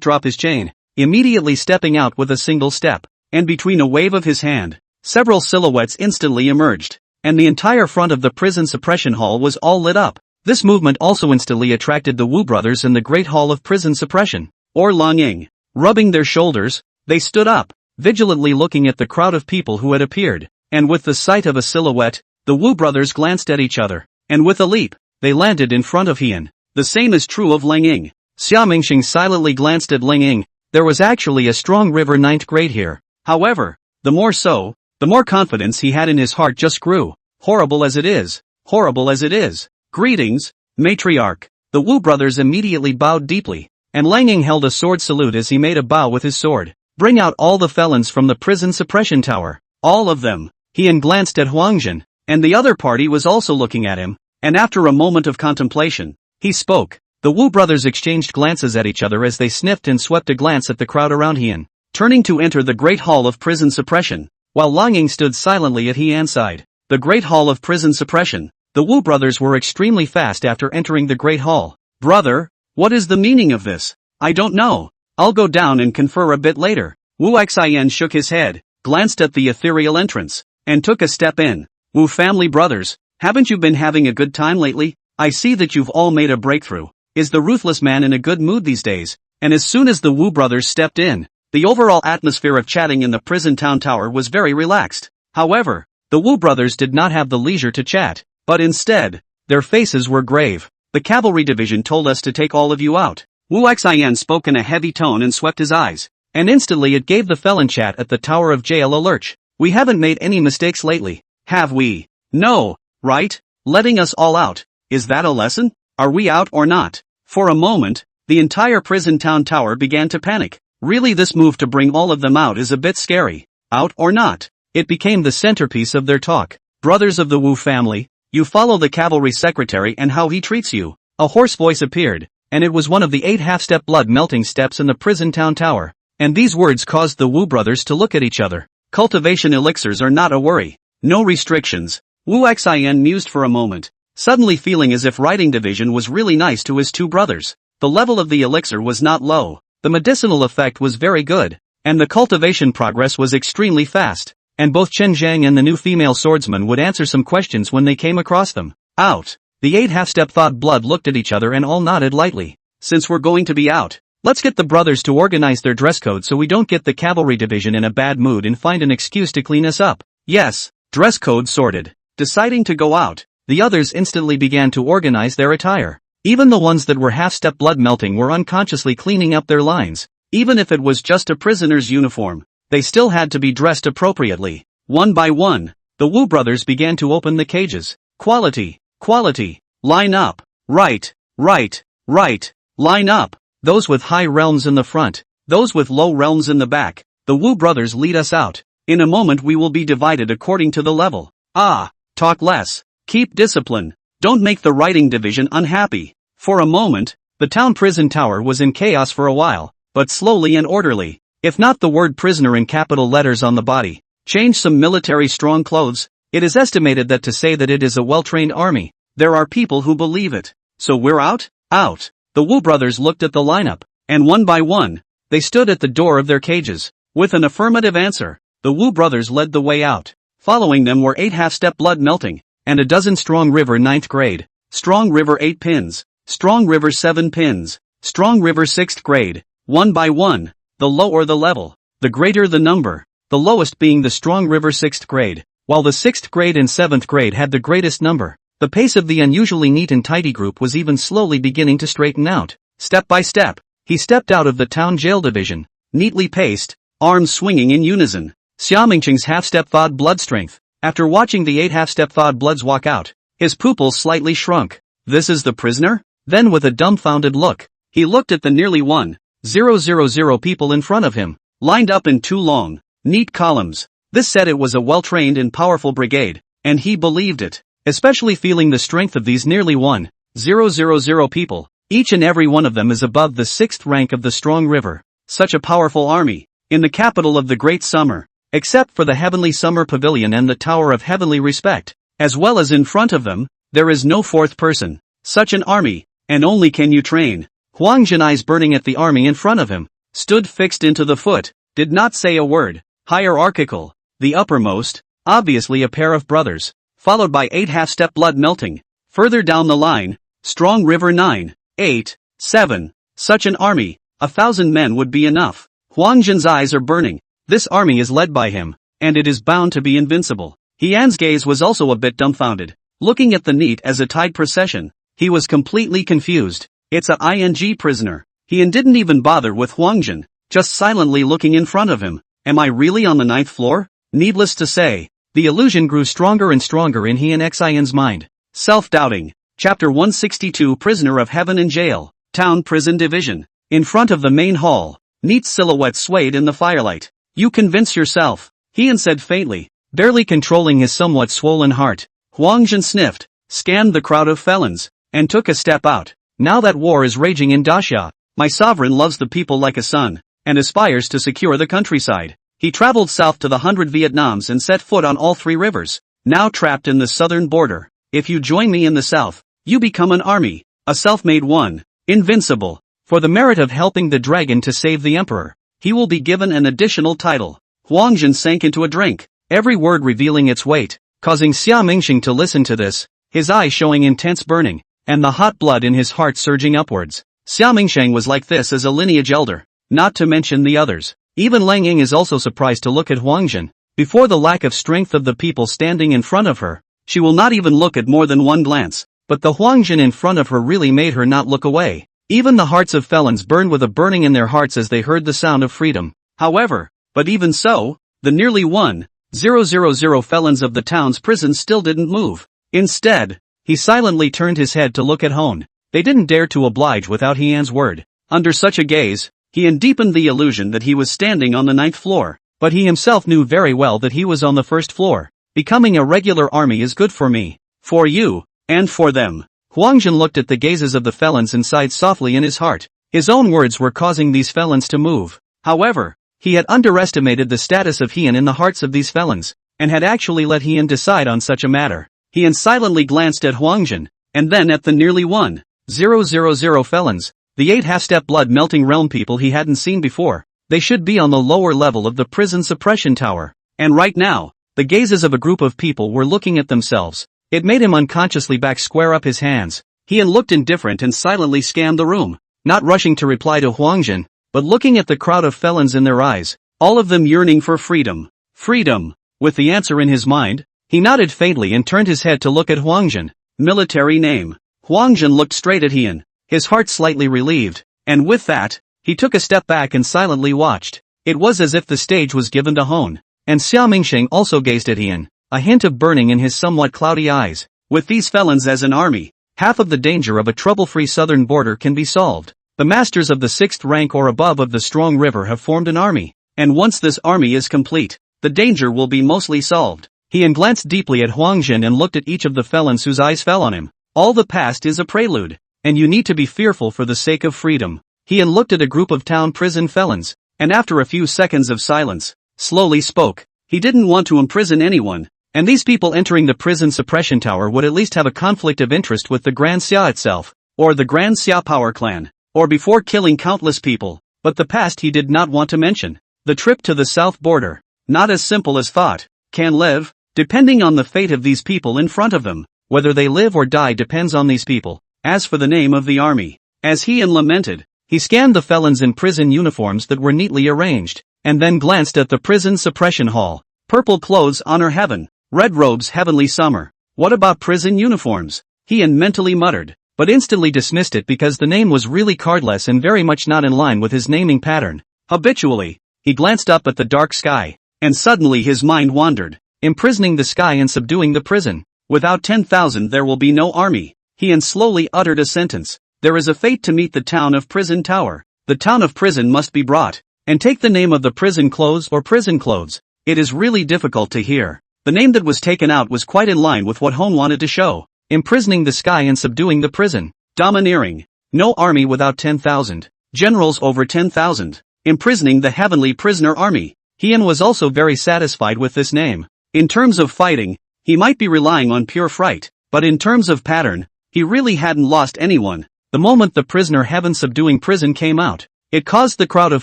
drop his chain, immediately stepping out with a single step, and between a wave of his hand, several silhouettes instantly emerged, and the entire front of the prison suppression hall was all lit up. This movement also instantly attracted the Wu brothers in the Great Hall of Prison Suppression, or Long Ying. Rubbing their shoulders, they stood up, vigilantly looking at the crowd of people who had appeared, and with the sight of a silhouette, the Wu brothers glanced at each other, and with a leap, they landed in front of Heian. The same is true of Ling Ying. Xiao Mingxing silently glanced at Ling Ying. There was actually a strong river 9th grade here. However, the more so, the more confidence he had in his heart just grew. Horrible as it is. Horrible as it is. Greetings, matriarch. The Wu brothers immediately bowed deeply, and Lang Ying held a sword salute as he made a bow with his sword. Bring out all the felons from the prison suppression tower. All of them. Heian glanced at Huang Jin, and the other party was also looking at him, and after a moment of contemplation, he spoke. The Wu brothers exchanged glances at each other as they sniffed and swept a glance at the crowd around Heian, turning to enter the Great Hall of Prison Suppression, while Lang Ying stood silently at Heian's side. The Great Hall of Prison Suppression. The Wu brothers were extremely fast after entering the Great Hall. Brother, what is the meaning of this? I don't know. I'll go down and confer a bit later. Wu Xian shook his head, glanced at the ethereal entrance, and took a step in. Wu family brothers, haven't you been having a good time lately? I see that you've all made a breakthrough. Is the ruthless man in a good mood these days? And as soon as the Wu brothers stepped in, the overall atmosphere of chatting in the prison town tower was very relaxed. However, the Wu brothers did not have the leisure to chat, but instead, their faces were grave. The cavalry division told us to take all of you out. Wu Xian spoke in a heavy tone and swept his eyes, and instantly it gave the felon chat at the Tower of Jail a lurch. We haven't made any mistakes lately, have we? No, right? Letting us all out. Is that a lesson? Are we out or not? For a moment, the entire prison town tower began to panic. Really, this move to bring all of them out is a bit scary. Out or not? It became the centerpiece of their talk. Brothers of the Wu family, you follow the cavalry secretary and how he treats you. A hoarse voice appeared, and it was one of the 8 half-step blood-melting steps in the prison town tower. And these words caused the Wu brothers to look at each other. Cultivation elixirs are not a worry. No restrictions. Wu Xian mused for a moment, suddenly feeling as if writing division was really nice to his 2 brothers. The level of the elixir was not low, the medicinal effect was very good, and the cultivation progress was extremely fast. And both Chen Zhang and the new female swordsman would answer some questions when they came across them. Out. The 8 half-step thought blood looked at each other and all nodded lightly. Since we're going to be out, let's get the brothers to organize their dress code so we don't get the cavalry division in a bad mood and find an excuse to clean us up. Yes, dress code sorted. Deciding to go out, the others instantly began to organize their attire. Even the ones that were half-step blood melting were unconsciously cleaning up their lines. Even if it was just a prisoner's uniform, they still had to be dressed appropriately. One by one, the Wu brothers began to open the cages. Quality, quality, line up, right, right, right, line up. Those with high realms in the front, those with low realms in the back. The Wu brothers lead us out. In a moment we will be divided according to the level. Talk less. Keep discipline. Don't make the writing division unhappy. For a moment, the town prison tower was in chaos for a while, but slowly and orderly. If not the word prisoner in capital letters on the body, change some military strong clothes. It is estimated that to say that it is a well-trained army, there are people who believe it. So we're out? Out. The Wu brothers looked at the lineup, and one by one, they stood at the door of their cages. With an affirmative answer, the Wu brothers led the way out. Following them were 8 half-step blood melting, and a dozen Strong River 9th grade, Strong River 8 pins, Strong River 7 pins, Strong River 6th grade. One by one, the lower the level, the greater the number, the lowest being the Strong River 6th grade, while the 6th grade and 7th grade had the greatest number. The pace of the unusually neat and tidy group was even slowly beginning to straighten out. Step by step, he stepped out of the town jail division, neatly paced, arms swinging in unison. Xia Mingqing's half-step thawed blood strength. After watching the 8 half-step thawed bloods walk out, his pupils slightly shrunk. This is the prisoner? Then with a dumbfounded look, he looked at the nearly 1,000 people in front of him, lined up in 2 long, neat columns. This said it was a well-trained and powerful brigade, and he believed it, especially feeling the strength of these nearly 1,000 people. Each and every one of them is above the 6th rank of the Strong River. Such a powerful army, in the capital of the Great Summer. Except for the Heavenly Summer Pavilion and the Tower of Heavenly Respect, as well as in front of them, there is no 4th person. Such an army, and only can you train. Huang Jin, eyes burning at the army in front of him, stood fixed into the foot, did not say a word. Hierarchical, the uppermost, obviously a pair of brothers, followed by 8 half-step blood melting. Further down the line, Strong River 9, 8, 7. Such an army, 1,000 men would be enough. Huang Jin's eyes are burning. This army is led by him, and it is bound to be invincible. Hian's gaze was also a bit dumbfounded. Looking at the neat as a tide procession, he was completely confused. It's a ing prisoner. Hian didn't even bother with Huang Jin, just silently looking in front of him. Am I really on the 9th floor? Needless to say, the illusion grew stronger and stronger in Hian Xian's mind. Self-doubting. Chapter 162, Prisoner of Heaven in Jail. Town Prison Division. In front of the main hall, neat silhouettes swayed in the firelight. You convince yourself, Hian said faintly, barely controlling his somewhat swollen heart. Huang Jin sniffed, scanned the crowd of felons, and took a step out. Now that war is raging in Daxia, my sovereign loves the people like a son, and aspires to secure the countryside. He traveled south to the 100 Vietnams and set foot on all 3 rivers, now trapped in the southern border. If you join me in the south, you become an army, a self-made one, invincible. For the merit of helping the dragon to save the emperor, he will be given an additional title. Huang Jin sank into a drink, every word revealing its weight, causing Xia Mingqing to listen to this, his eyes showing intense burning, and the hot blood in his heart surging upwards. Xia Mingsheng was like this as a lineage elder, not to mention the others. Even Lang Ying is also surprised to look at Huang Jin. Before the lack of strength of the people standing in front of her, she will not even look at more than one glance, but the Huang Jin in front of her really made her not look away. Even the hearts of felons burned with a burning in their hearts as they heard the sound of freedom. However, but even so, the nearly 1,000 000 felons of the town's prison still didn't move. Instead, he silently turned his head to look at Hone. They didn't dare to oblige without Hyeon's word. Under such a gaze, Hyeon deepened the illusion that he was standing on the 9th floor, but he himself knew very well that he was on the 1st floor. Becoming a regular army is good for me, for you, and for them. Hwangjin looked at the gazes of the felons and sighed softly in his heart. His own words were causing these felons to move. However, he had underestimated the status of Hyeon in the hearts of these felons, and had actually let Hyeon decide on such a matter. Hyeon silently glanced at Hwangjin, and then at the nearly 1,000 felons, the 8 half-step blood-melting realm people he hadn't seen before. They should be on the lower level of the prison suppression tower. And right now, the gazes of a group of people were looking at themselves. It made him unconsciously square up his hands. Hyeon looked indifferent and silently scanned the room, not rushing to reply to Hwangjin, but looking at the crowd of felons in their eyes, all of them yearning for freedom. Freedom. With the answer in his mind, he nodded faintly and turned his head to look at Hwangjin. Military name. Hwangjin looked straight at Hyeon, his heart slightly relieved, and with that, he took a step back and silently watched. It was as if the stage was given to Hone, and Xiao Mingxing also gazed at Hyeon, a hint of burning in his somewhat cloudy eyes. With these felons as an army, half of the danger of a trouble-free southern border can be solved. The masters of the 6th rank or above of the strong river have formed an army, and once this army is complete, the danger will be mostly solved. Hyeon glanced deeply at Hwangjin and looked at each of the felons whose eyes fell on him. All the past is a prelude, and you need to be fearful for the sake of freedom. Hyeon looked at a group of town prison felons, and after a few seconds of silence, slowly spoke. He didn't want to imprison anyone, and these people entering the prison suppression tower would at least have a conflict of interest with the Grand Xia itself, or the Grand Xia power clan, or before killing countless people, but the past he did not want to mention. The trip to the south border, not as simple as thought, can live, depending on the fate of these people in front of them. Whether they live or die depends on these people. As for the name of the army, as Hyeon lamented, he scanned the felons in prison uniforms that were neatly arranged, and then glanced at the prison suppression hall. Purple clothes honor heaven, red robes heavenly summer. What about prison uniforms? Hyeon mentally muttered, but instantly dismissed it because the name was really cardless and very much not in line with his naming pattern. Habitually, he glanced up at the dark sky, and suddenly his mind wandered, imprisoning the sky and subduing the prison. Without 10,000 there will be no army. Hyeon slowly uttered a sentence. There is a fate to meet the town of prison tower. The town of prison must be brought, and take the name of the prison clothes or prison clothes. It is really difficult to hear. The name that was taken out was quite in line with what Hone wanted to show. Imprisoning the sky and subduing the prison. Domineering. No army without 10,000. Generals over 10,000. Imprisoning the heavenly prisoner army. Hyeon was also very satisfied with this name. In terms of fighting, he might be relying on pure fright, but in terms of pattern, he really hadn't lost anyone. The moment the prisoner heaven subduing prison came out, it caused the crowd of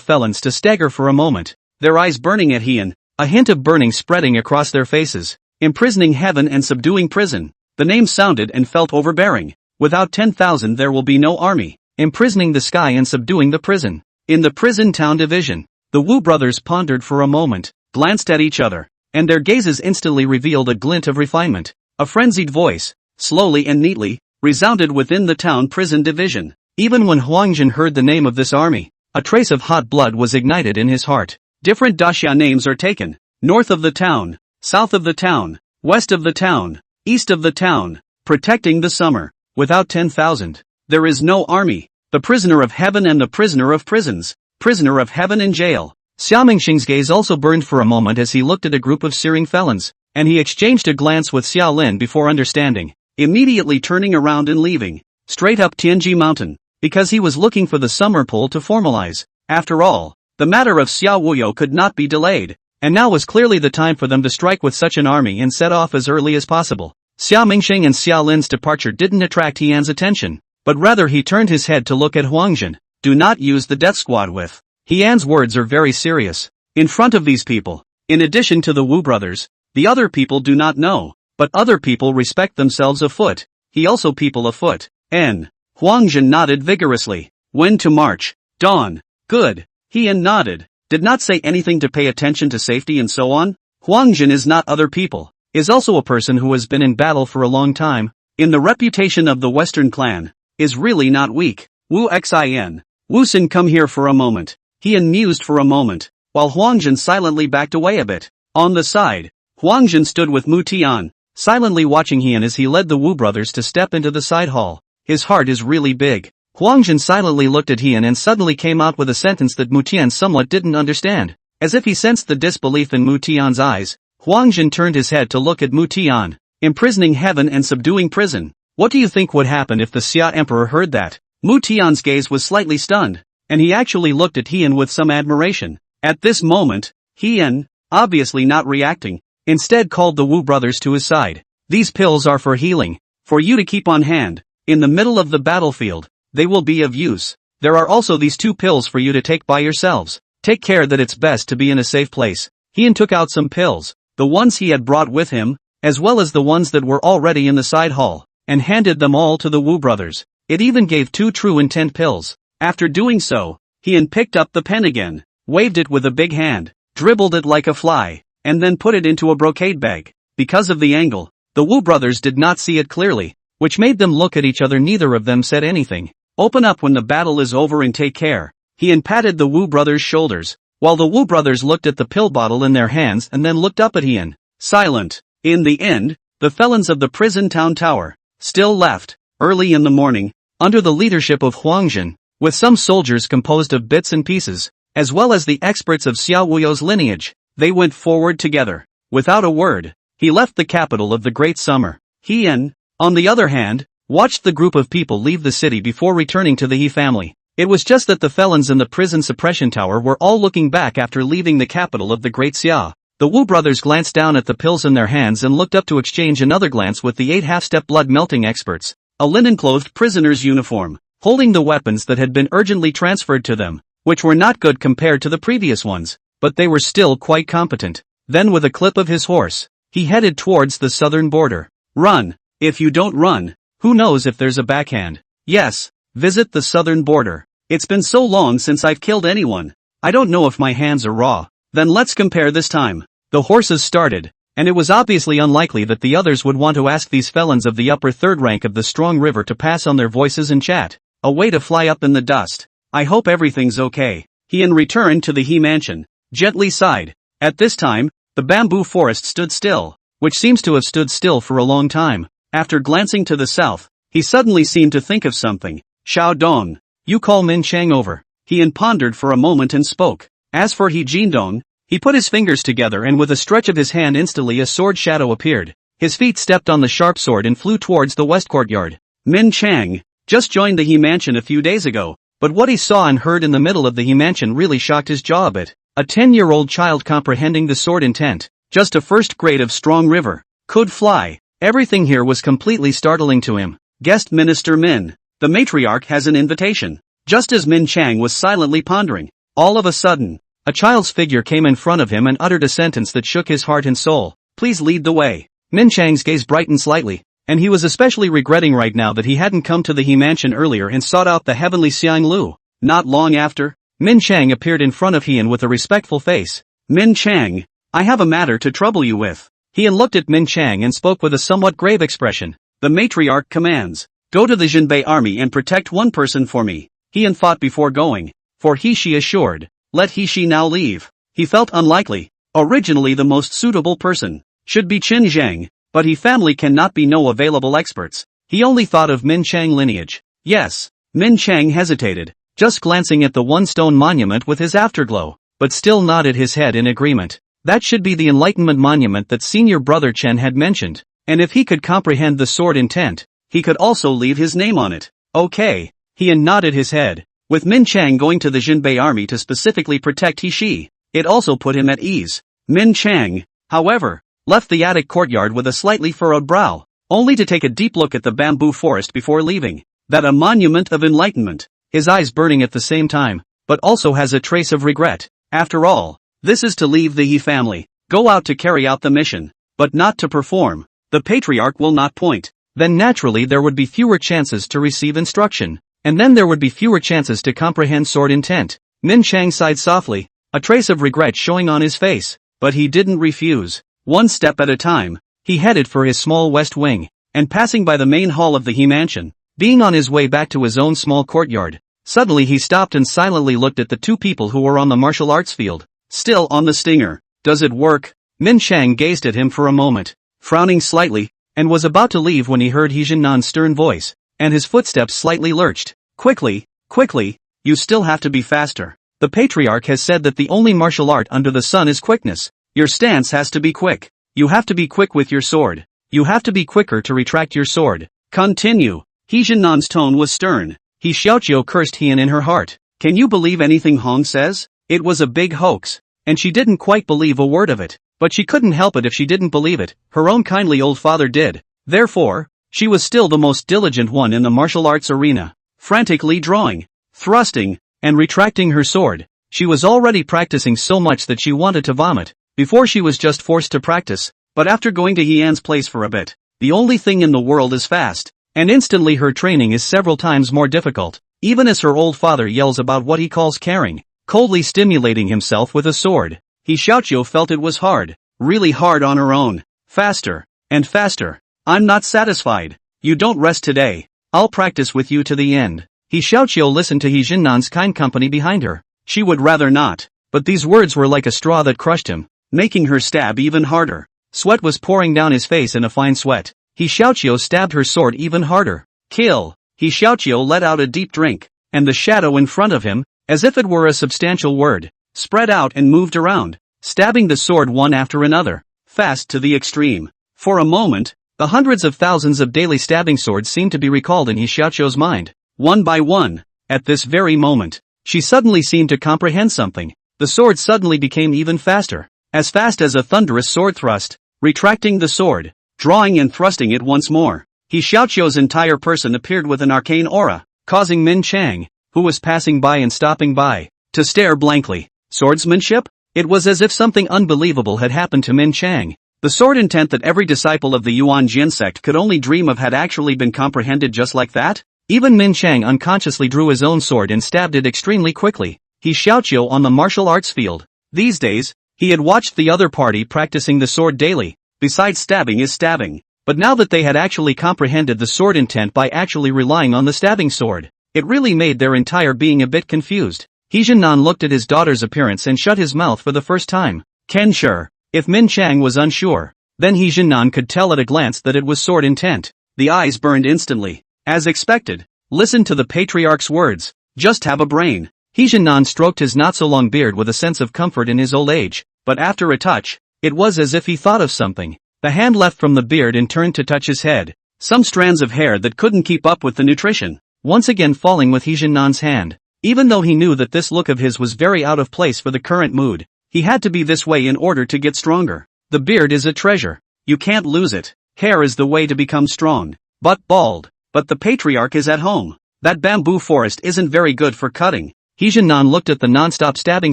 felons to stagger for a moment, their eyes burning at Hyeon, a hint of burning spreading across their faces. Imprisoning heaven and subduing prison. The name sounded and felt overbearing. Without 10,000 there will be no army. Imprisoning the sky and subduing the prison. In the prison town division, the Wu brothers pondered for a moment, glanced at each other, and their gazes instantly revealed a glint of refinement. A frenzied voice, slowly and neatly, resounded within the town prison division. Even when Hwangjin heard the name of this army, a trace of hot blood was ignited in his heart. Different daxia names are taken. North of the town, south of the town, west of the town, east of the town, protecting the summer. Without 10,000, there is no army. The prisoner of heaven and the prisoner of prisons. Prisoner of heaven in jail. Xiao Mingxing's gaze also burned for a moment as he looked at a group of searing felons, and he exchanged a glance with Xiao Lin before understanding, immediately turning around and leaving, straight up Tianji Mountain, because he was looking for the summer poll to formalize. After all, the matter of Xiao Wuyo could not be delayed, and now was clearly the time for them to strike with such an army and set off as early as possible. Xiao Mingxing and Xiao Lin's departure didn't attract Hyeon's attention, but rather he turned his head to look at Hwangjin. Do not use the death squad with. Hyeon's words are very serious. In front of these people, in addition to the Wu brothers, the other people do not know, but other people respect themselves afoot. He also people afoot. Hwangjin nodded vigorously. When to march? Dawn. Good. Hyeon nodded. Did not say anything to pay attention to safety and so on. Hwangjin is not other people. Is also a person who has been in battle for a long time. In the reputation of the Western clan. Is really not weak. Wu Xin. Wusin, come here for a moment. Hyeon mused for a moment, while Hwangjin silently backed away a bit. On the side, Huang Jin stood with Mu Tian, silently watching Hian as he led the Wu brothers to step into the side hall. His heart is really big. Huang Jin silently looked at Hian and suddenly came out with a sentence that Mu Tian somewhat didn't understand. As if he sensed the disbelief in Mu Tian's eyes, Huang Jin turned his head to look at Mu Tian. Imprisoning heaven and subduing prison. What do you think would happen if the Xia Emperor heard that? Mu Tian's gaze was slightly stunned, and he actually looked at Hian with some admiration. At this moment, Hian, obviously not reacting, instead called the Wu brothers to his side. These pills are for healing, for you to keep on hand. In the middle of the battlefield, they will be of use. There are also these 2 pills for you to take by yourselves. Take care that it's best to be in a safe place. Hian took out some pills, the ones he had brought with him, as well as the ones that were already in the side hall, and handed them all to the Wu brothers. It even gave 2 true intent pills. After doing so, Hian picked up the pen again, waved it with a big hand, dribbled it like a fly, and then put it into a brocade bag. Because of the angle, the Wu brothers did not see it clearly, which made them look at each other. Neither of them said anything. Open up when the battle is over and take care. Hian patted the Wu brothers' shoulders, while the Wu brothers looked at the pill bottle in their hands and then looked up at Hian, silent. In the end, the felons of the prison town tower still left, early in the morning, under the leadership of Huang Jin, with some soldiers composed of bits and pieces, as well as the experts of Xia Wuyo's lineage. They went forward together. Without a word, he left the capital of the Great Summer. Hian, on the other hand, watched the group of people leave the city before returning to the He family. It was just that the felons in the prison suppression tower were all looking back after leaving the capital of the Great Xia. The Wu brothers glanced down at the pills in their hands and looked up to exchange another glance with the 8 half-step blood-melting experts, a linen-clothed prisoner's uniform, holding the weapons that had been urgently transferred to them, which were not good compared to the previous ones, but they were still quite competent. Then with a clip of his horse, he headed towards the southern border. Run! If you don't run, who knows if there's a backhand. Yes, visit the southern border. It's been so long since I've killed anyone. I don't know if my hands are raw. Then let's compare this time. The horses started, and it was obviously unlikely that the others would want to ask these felons of the upper 3rd rank of the strong river to pass on their voices and chat. A way to fly up in the dust. I hope everything's okay. Hian returned to the He mansion, gently sighed. At this time, the bamboo forest stood still, which seems to have stood still for a long time. After glancing to the south, he suddenly seemed to think of something. Xiao Dong, you call Min Chang over. Hian pondered for a moment and spoke. As for He Jindong, he put his fingers together and with a stretch of his hand instantly a sword shadow appeared. His feet stepped on the sharp sword and flew towards the west courtyard. Min Chang just joined the He mansion a few days ago, but what he saw and heard in the middle of the He mansion really shocked his jaw a bit. A 10-year-old child comprehending the sword intent, just a first grade of strong river, could fly. Everything here was completely startling to him. Guest Minister Min, the matriarch has an invitation. Just as Min Chang was silently pondering, all of a sudden, a child's figure came in front of him and uttered a sentence that shook his heart and soul. Please lead the way. Min Chang's gaze brightened slightly, and he was especially regretting right now that he hadn't come to the He mansion earlier and sought out the heavenly Xiang Lu. Not long after, Min Chang appeared in front of Hian with a respectful face. Min Chang, I have a matter to trouble you with. Hian looked at Min Chang and spoke with a somewhat grave expression. The matriarch commands, go to the Jinbei army and protect one person for me. Hian thought before going, for she assured, let she now leave. He felt unlikely. Originally the most suitable person should be Qin Zhang, but he family cannot be no available experts. He only thought of Min Chang lineage. Yes, Min Chang hesitated, just glancing at the one-stone monument with his afterglow, but still nodded his head in agreement. That should be the Enlightenment monument that senior brother Chen had mentioned, and if he could comprehend the sword intent, he could also leave his name on it. Okay, Hian nodded his head. With Min Chang going to the Jinbei army to specifically protect He, it also put him at ease. Min Chang, however, left the attic courtyard with a slightly furrowed brow, only to take a deep look at the bamboo forest before leaving. That a monument of enlightenment, his eyes burning at the same time, but also has a trace of regret. After all, this is to leave the He family, go out to carry out the mission, but not to perform. The patriarch will not point. Then naturally there would be fewer chances to receive instruction, and then there would be fewer chances to comprehend sword intent. Min Chang sighed softly, a trace of regret showing on his face, but he didn't refuse. One step at a time, he headed for his small west wing, and passing by the main hall of the He mansion, being on his way back to his own small courtyard, suddenly he stopped and silently looked at the 2 people who were on the martial arts field, still on the stinger. Does it work? Min Chang gazed at him for a moment, frowning slightly, and was about to leave when he heard He Jinnan's stern voice, and his footsteps slightly lurched. Quickly, quickly, you still have to be faster. The patriarch has said that the only martial art under the sun is quickness. Your stance has to be quick. You have to be quick with your sword. You have to be quicker to retract your sword. Continue. He Jinnan's tone was stern. He Xiaoqiu cursed Heian in her heart. Can you believe anything Hong says? It was a big hoax. And she didn't quite believe a word of it. But she couldn't help it if she didn't believe it. Her own kindly old father did. Therefore, she was still the most diligent one in the martial arts arena. Frantically drawing, thrusting, and retracting her sword. She was already practicing so much that she wanted to vomit. Before she was just forced to practice. But after going to Heian's place for a bit, the only thing in the world is fast. And instantly her training is several times more difficult. Even as her old father yells about what he calls caring, coldly stimulating himself with a sword. He Xiaoqiu felt it was hard, really hard on her own. Faster, and faster. I'm not satisfied. You don't rest today. I'll practice with you to the end. He Xiaoqiu listened to He Jinnan's kind company behind her. She would rather not, but these words were like a straw that crushed him, making her stab even harder. Sweat was pouring down his face in a fine sweat. He Xiaoqiu stabbed her sword even harder. Kill! He Xiaoqiu let out a deep drink, and the shadow in front of him, as if it were a substantial word, spread out and moved around, stabbing the sword one after another, fast to the extreme. For a moment, the hundreds of thousands of daily stabbing swords seemed to be recalled in He Xiaoqiu's mind, one by one. At this very moment, she suddenly seemed to comprehend something. The sword suddenly became even faster, as fast as a thunderous sword thrust, retracting the sword, drawing and thrusting it once more. He Xiaoqiu's entire person appeared with an arcane aura, causing Min Chang, who was passing by and stopping by, to stare blankly. Swordsmanship? It was as if something unbelievable had happened to Min Chang. The sword intent that every disciple of the Yuan Jin sect could only dream of had actually been comprehended just like that? Even Min Chang unconsciously drew his own sword and stabbed it extremely quickly. He Xiaoqiu on the martial arts field. These days, he had watched the other party practicing the sword daily, besides stabbing is stabbing. But now that they had actually comprehended the sword intent by actually relying on the stabbing sword, it really made their entire being a bit confused. He Jinnan looked at his daughter's appearance and shut his mouth for the first time. Sure. If Min Chang was unsure, then He Jinnan could tell at a glance that it was sword intent. The eyes burned instantly. As expected. Listen to the patriarch's words. Just have a brain. He Jinnan stroked his not-so-long beard with a sense of comfort in his old age, but after a touch, it was as if he thought of something. The hand left from the beard and turned to touch his head. Some strands of hair that couldn't keep up with the nutrition, once again falling with He Jinnan's hand. Even though he knew that this look of his was very out of place for the current mood, he had to be this way in order to get stronger. The beard is a treasure. You can't lose it. Hair is the way to become strong. But bald. But the patriarch is at home. That bamboo forest isn't very good for cutting. He Jinnan looked at the non-stop stabbing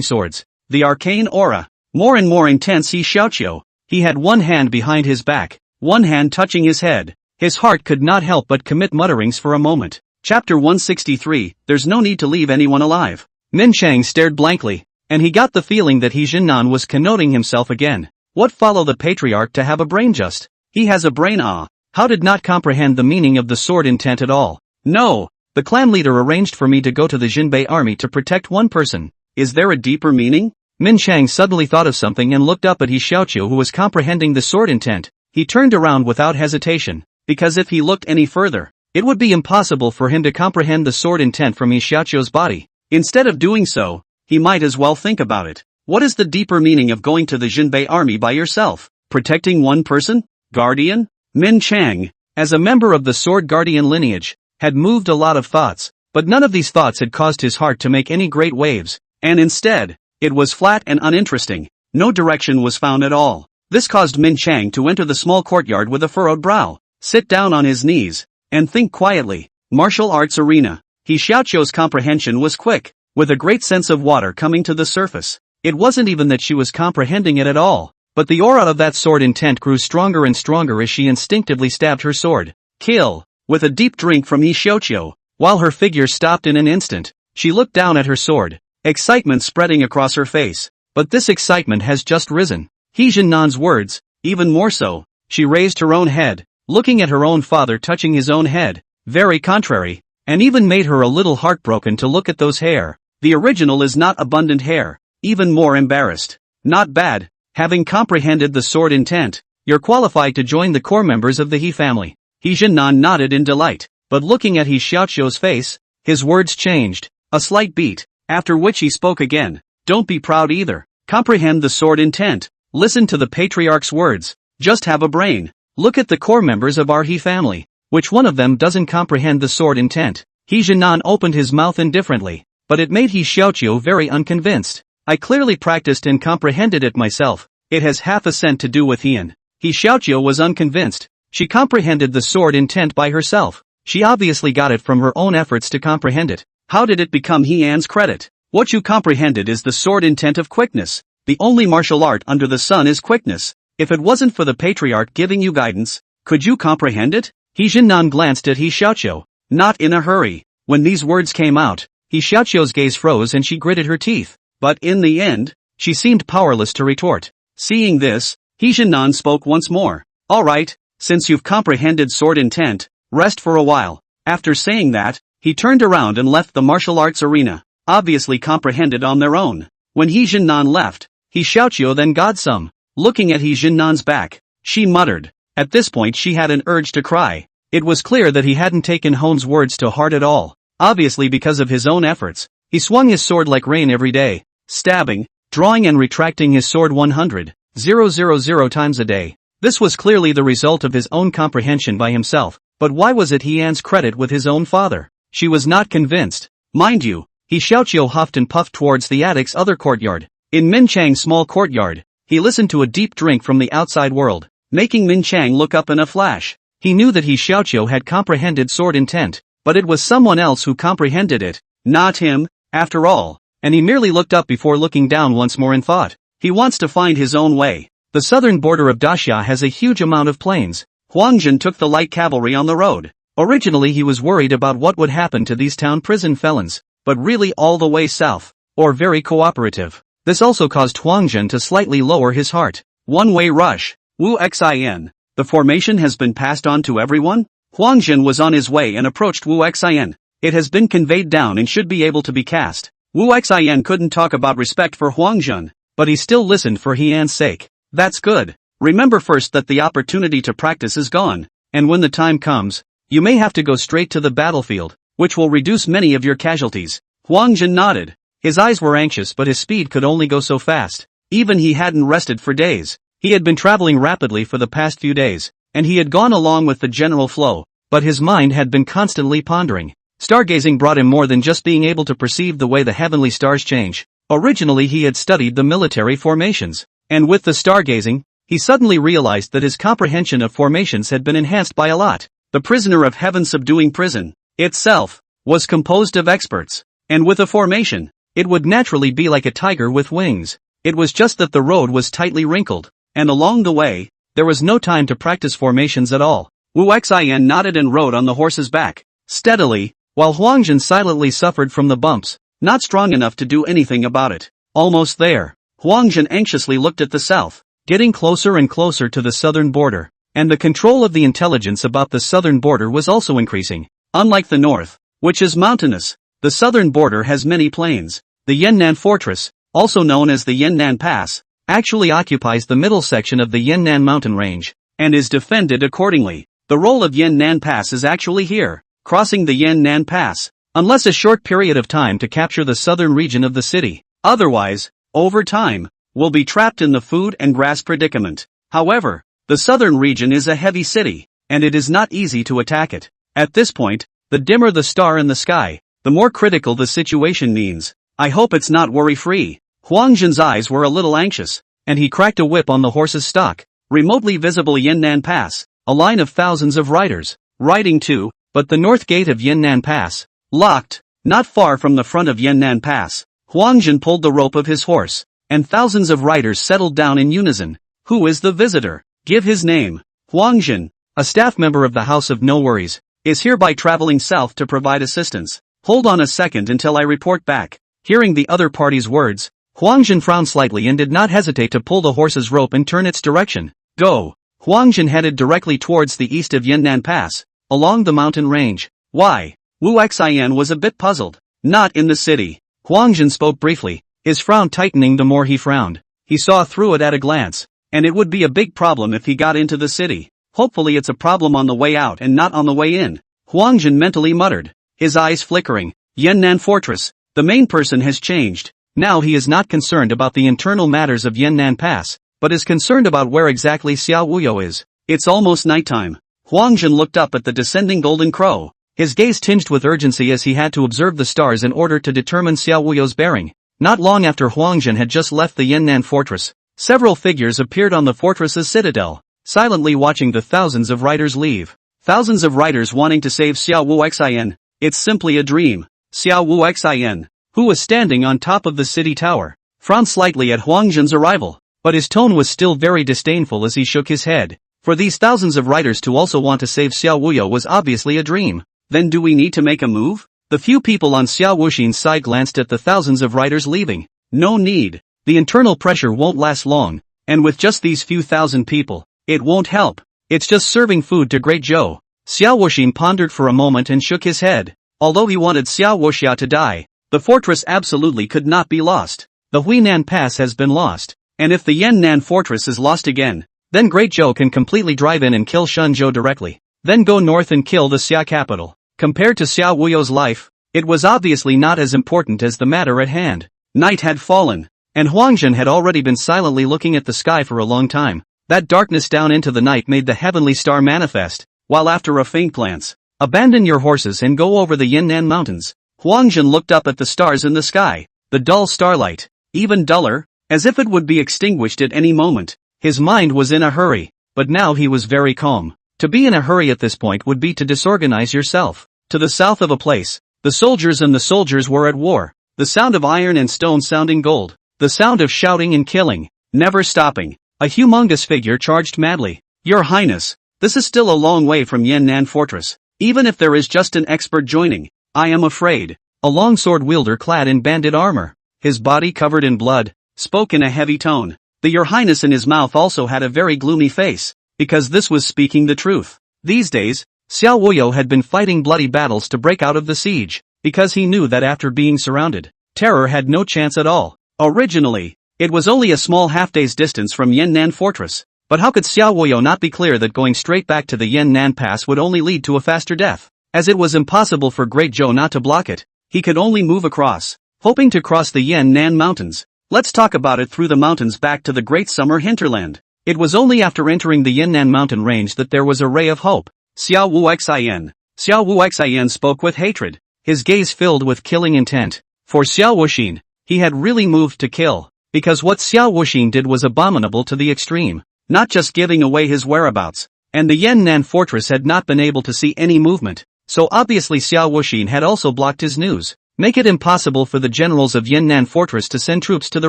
swords. The arcane aura. More and more intense. He Xiaoqiu. He had one hand behind his back, one hand touching his head. His heart could not help but commit mutterings for a moment. Chapter 163, There's no need to leave anyone alive. Min Chang stared blankly, and he got the feeling that He Jinnan was connoting himself again. What follow the patriarch to have a brain just? He has a brain How did not comprehend the meaning of the sword intent at all? No, the clan leader arranged for me to go to the Jinbei army to protect one person. Is there a deeper meaning? Min Chang suddenly thought of something and looked up at He Xiaoqiu who was comprehending the sword intent. He turned around without hesitation, because if he looked any further, it would be impossible for him to comprehend the sword intent from He Xiaoqiu's body. Instead of doing so, he might as well think about it. What is the deeper meaning of going to the Jinbei army by yourself? Protecting one person? Guardian? Min Chang, as a member of the Sword Guardian lineage, had moved a lot of thoughts, but none of these thoughts had caused his heart to make any great waves, and instead, it was flat and uninteresting. No direction was found at all. This caused Min Chang to enter the small courtyard with a furrowed brow, sit down on his knees, and think quietly. Martial arts arena. He Xiaoqiu's comprehension was quick, with a great sense of water coming to the surface. It wasn't even that she was comprehending it at all, but the aura of that sword intent grew stronger and stronger as she instinctively stabbed her sword. Kill! With a deep drink from He Xiaoqiu, while her figure stopped in an instant, she looked down at her sword, excitement spreading across her face. But this excitement has just risen. He Jinnan's words, even more so. She raised her own head, looking at her own father touching his own head, very contrary, and even made her a little heartbroken to look at those hair. The original is not abundant hair, even more embarrassed. Not bad, Having comprehended the sword intent, you're qualified to join the core members of the He family. He Jinnan nodded in delight, but looking at He Xiaoqiu's face, his words changed, a slight beat, after which he spoke again. Don't be proud either. Comprehend the sword intent. Listen to the patriarch's words. Just have a brain. Look at the core members of our He family. Which one of them doesn't comprehend the sword intent? He Jinan opened his mouth indifferently, but it made He Xiaoqiu very unconvinced. I clearly practiced and comprehended it myself. It has half a cent to do with Ian. He Xiaoqiu was unconvinced. She comprehended the sword intent by herself. She obviously got it from her own efforts to comprehend it. How did it become He An's credit? What you comprehended is the sword intent of quickness. The only martial art under the sun is quickness. If it wasn't for the patriarch giving you guidance, could you comprehend it? He Jinnan glanced at He Xiaoqiu. Not in a hurry. When these words came out, He Xiaoqiu's gaze froze and she gritted her teeth. But in the end, she seemed powerless to retort. Seeing this, He Jinnan spoke once more. Alright, since you've comprehended sword intent, rest for a while. After saying that, he turned around and left the martial arts arena, obviously comprehended on their own. When He Jinnan left, He Xiaoqiu then got some. Looking at He Jinnan's back, she muttered. At this point she had an urge to cry. It was clear that he hadn't taken Hone's words to heart at all. Obviously because of his own efforts, he swung his sword like rain every day, stabbing, drawing and retracting his sword 100,000 times a day. This was clearly the result of his own comprehension by himself, but why was it He An's credit with his own father? She was not convinced. Mind you, He Xiaoqiu huffed and puffed towards the attic's other courtyard. In Min Chang's small courtyard, he listened to a deep drink from the outside world, making Min Chang look up in a flash. He knew that He Xiaoqiu had comprehended sword intent, but it was someone else who comprehended it, not him, after all, and he merely looked up before looking down once more in thought. He wants to find his own way. The southern border of Daxia has a huge amount of plains. Huangjin took the light cavalry on the road. Originally he was worried about what would happen to these town prison felons, but really all the way south, or very cooperative. This also caused Huangjin to slightly lower his heart. One-way rush. Wu Xin. The formation has been passed on to everyone? Huangjin was on his way and approached Wu Xin. It has been conveyed down and should be able to be cast. Wu Xin couldn't talk about respect for Huangjin, but he still listened for He An's sake. That's good. Remember first that the opportunity to practice is gone, and when the time comes, you may have to go straight to the battlefield, which will reduce many of your casualties. Huangjin nodded. His eyes were anxious but his speed could only go so fast. Even he hadn't rested for days. He had been traveling rapidly for the past few days, and he had gone along with the general flow, but his mind had been constantly pondering. Stargazing brought him more than just being able to perceive the way the heavenly stars change. Originally he had studied the military formations, and with the stargazing, he suddenly realized that his comprehension of formations had been enhanced by a lot. The prisoner of heaven subduing prison, itself, was composed of experts, and with a formation, it would naturally be like a tiger with wings. It was just that the road was tightly wrinkled, and along the way, there was no time to practice formations at all. Wu Xin nodded and rode on the horse's back, steadily, while Huangjin silently suffered from the bumps, not strong enough to do anything about it. Almost there, Huangjin anxiously looked at the south, getting closer and closer to the southern border, and the control of the intelligence about the southern border was also increasing. Unlike the north, which is mountainous, the southern border has many plains. The Yannan Fortress, also known as the Yannan Pass, actually occupies the middle section of the Yannan mountain range, and is defended accordingly. The role of Yannan Pass is actually here, crossing the Yannan Pass, unless a short period of time to capture the southern region of the city. Otherwise, over time, we'll be trapped in the food and grass predicament. However, the southern region is a heavy city, and it is not easy to attack it. At this point, the dimmer the star in the sky, the more critical the situation means. I hope it's not worry-free. Huangjin's eyes were a little anxious, and he cracked a whip on the horse's stock. Remotely visible Yannan Pass, a line of thousands of riders, riding to, but the north gate of Yannan Pass, locked, not far from the front of Yannan Pass. Huangjin pulled the rope of his horse, and thousands of riders settled down in unison. Who is the visitor? Give his name. Huangjin, a staff member of the House of No Worries, is hereby traveling south to provide assistance. Hold on a second until I report back. Hearing the other party's words, Huangjin frowned slightly and did not hesitate to pull the horse's rope and turn its direction. Go. Huangjin headed directly towards the east of Yannan Pass, along the mountain range. Why? Wu Xin was a bit puzzled. Not in the city. Huangjin spoke briefly, his frown tightening the more he frowned. he saw through it at a glance. And it would be a big problem if he got into the city. Hopefully it's a problem on the way out and not on the way in. Huangjin mentally muttered, his eyes flickering. Yannan Fortress. The main person has changed. Now he is not concerned about the internal matters of Yannan Pass, but is concerned about where exactly Xiao Wuyo is. It's almost nighttime. Huangjin looked up at the descending golden crow. His gaze tinged with urgency as he had to observe the stars in order to determine Xiao Wuyo's bearing. Not long after Huangjin had just left the Yannan Fortress, several figures appeared on the fortress's citadel, silently watching the thousands of riders leave. Thousands of riders wanting to save Xiao Wu Xin. It's simply a dream. Xiao Wu Xin, who was standing on top of the city tower, frowned slightly at Huangjin's arrival, but his tone was still very disdainful as he shook his head. For these thousands of riders to also want to save Xiao Wuyo was obviously a dream. Then do we need to make a move? The few people on Xiao Wuxin's side glanced at the thousands of riders leaving. No need. The internal pressure won't last long, and with just these few thousand people, it won't help. It's just serving food to Great Zhou. Xiao Wuxin pondered for a moment and shook his head. Although he wanted Xiao Wuxia to die, the fortress absolutely could not be lost. The Huinan Pass has been lost, and if the Yannan Fortress is lost again, then Great Zhou can completely drive in and kill Shenzhou directly, then go north and kill the Xia capital. Compared to Xiao Wuyo's life, it was obviously not as important as the matter at hand. Night had fallen, and Huangjin had already been silently looking at the sky for a long time. That darkness down into the night made the heavenly star manifest, while after a faint glance, abandon your horses and go over the Yannan Mountains. Huangjin looked up at the stars in the sky, the dull starlight, even duller, as if it would be extinguished at any moment. His mind was in a hurry, but now he was very calm. To be in a hurry at this point would be to disorganize yourself. To the south of a place, the soldiers were at war, the sound of iron and stone sounding gold, the sound of shouting and killing, never stopping. A humongous figure charged madly. Your Highness, this is still a long way from Yannan Fortress. Even if there is just an expert joining, I am afraid. A long sword wielder clad in bandit armor, his body covered in blood, spoke in a heavy tone. The Your Highness in his mouth also had a very gloomy face, because this was speaking the truth. These days, Xiao Wuyo had been fighting bloody battles to break out of the siege, because he knew that after being surrounded, terror had no chance at all. Originally, it was only a small half-day's distance from Yannan Fortress, but how could Xiao Wuyo not be clear that going straight back to the Yannan Pass would only lead to a faster death? As it was impossible for Great Zhou not to block it, he could only move across, hoping to cross the Yannan Mountains. Let's talk about it through the mountains back to the Great Summer Hinterland. It was only after entering the Yannan mountain range that there was a ray of hope. Xiao Wu Xin spoke with hatred, his gaze filled with killing intent. For Xiao Wuxin, he had really moved to kill, because what Xiao Wuxin did was abominable to the extreme, not just giving away his whereabouts, and the Yannan Fortress had not been able to see any movement, so obviously Xiao Wuxin had also blocked his news. Make it impossible for the generals of Yannan Fortress to send troops to the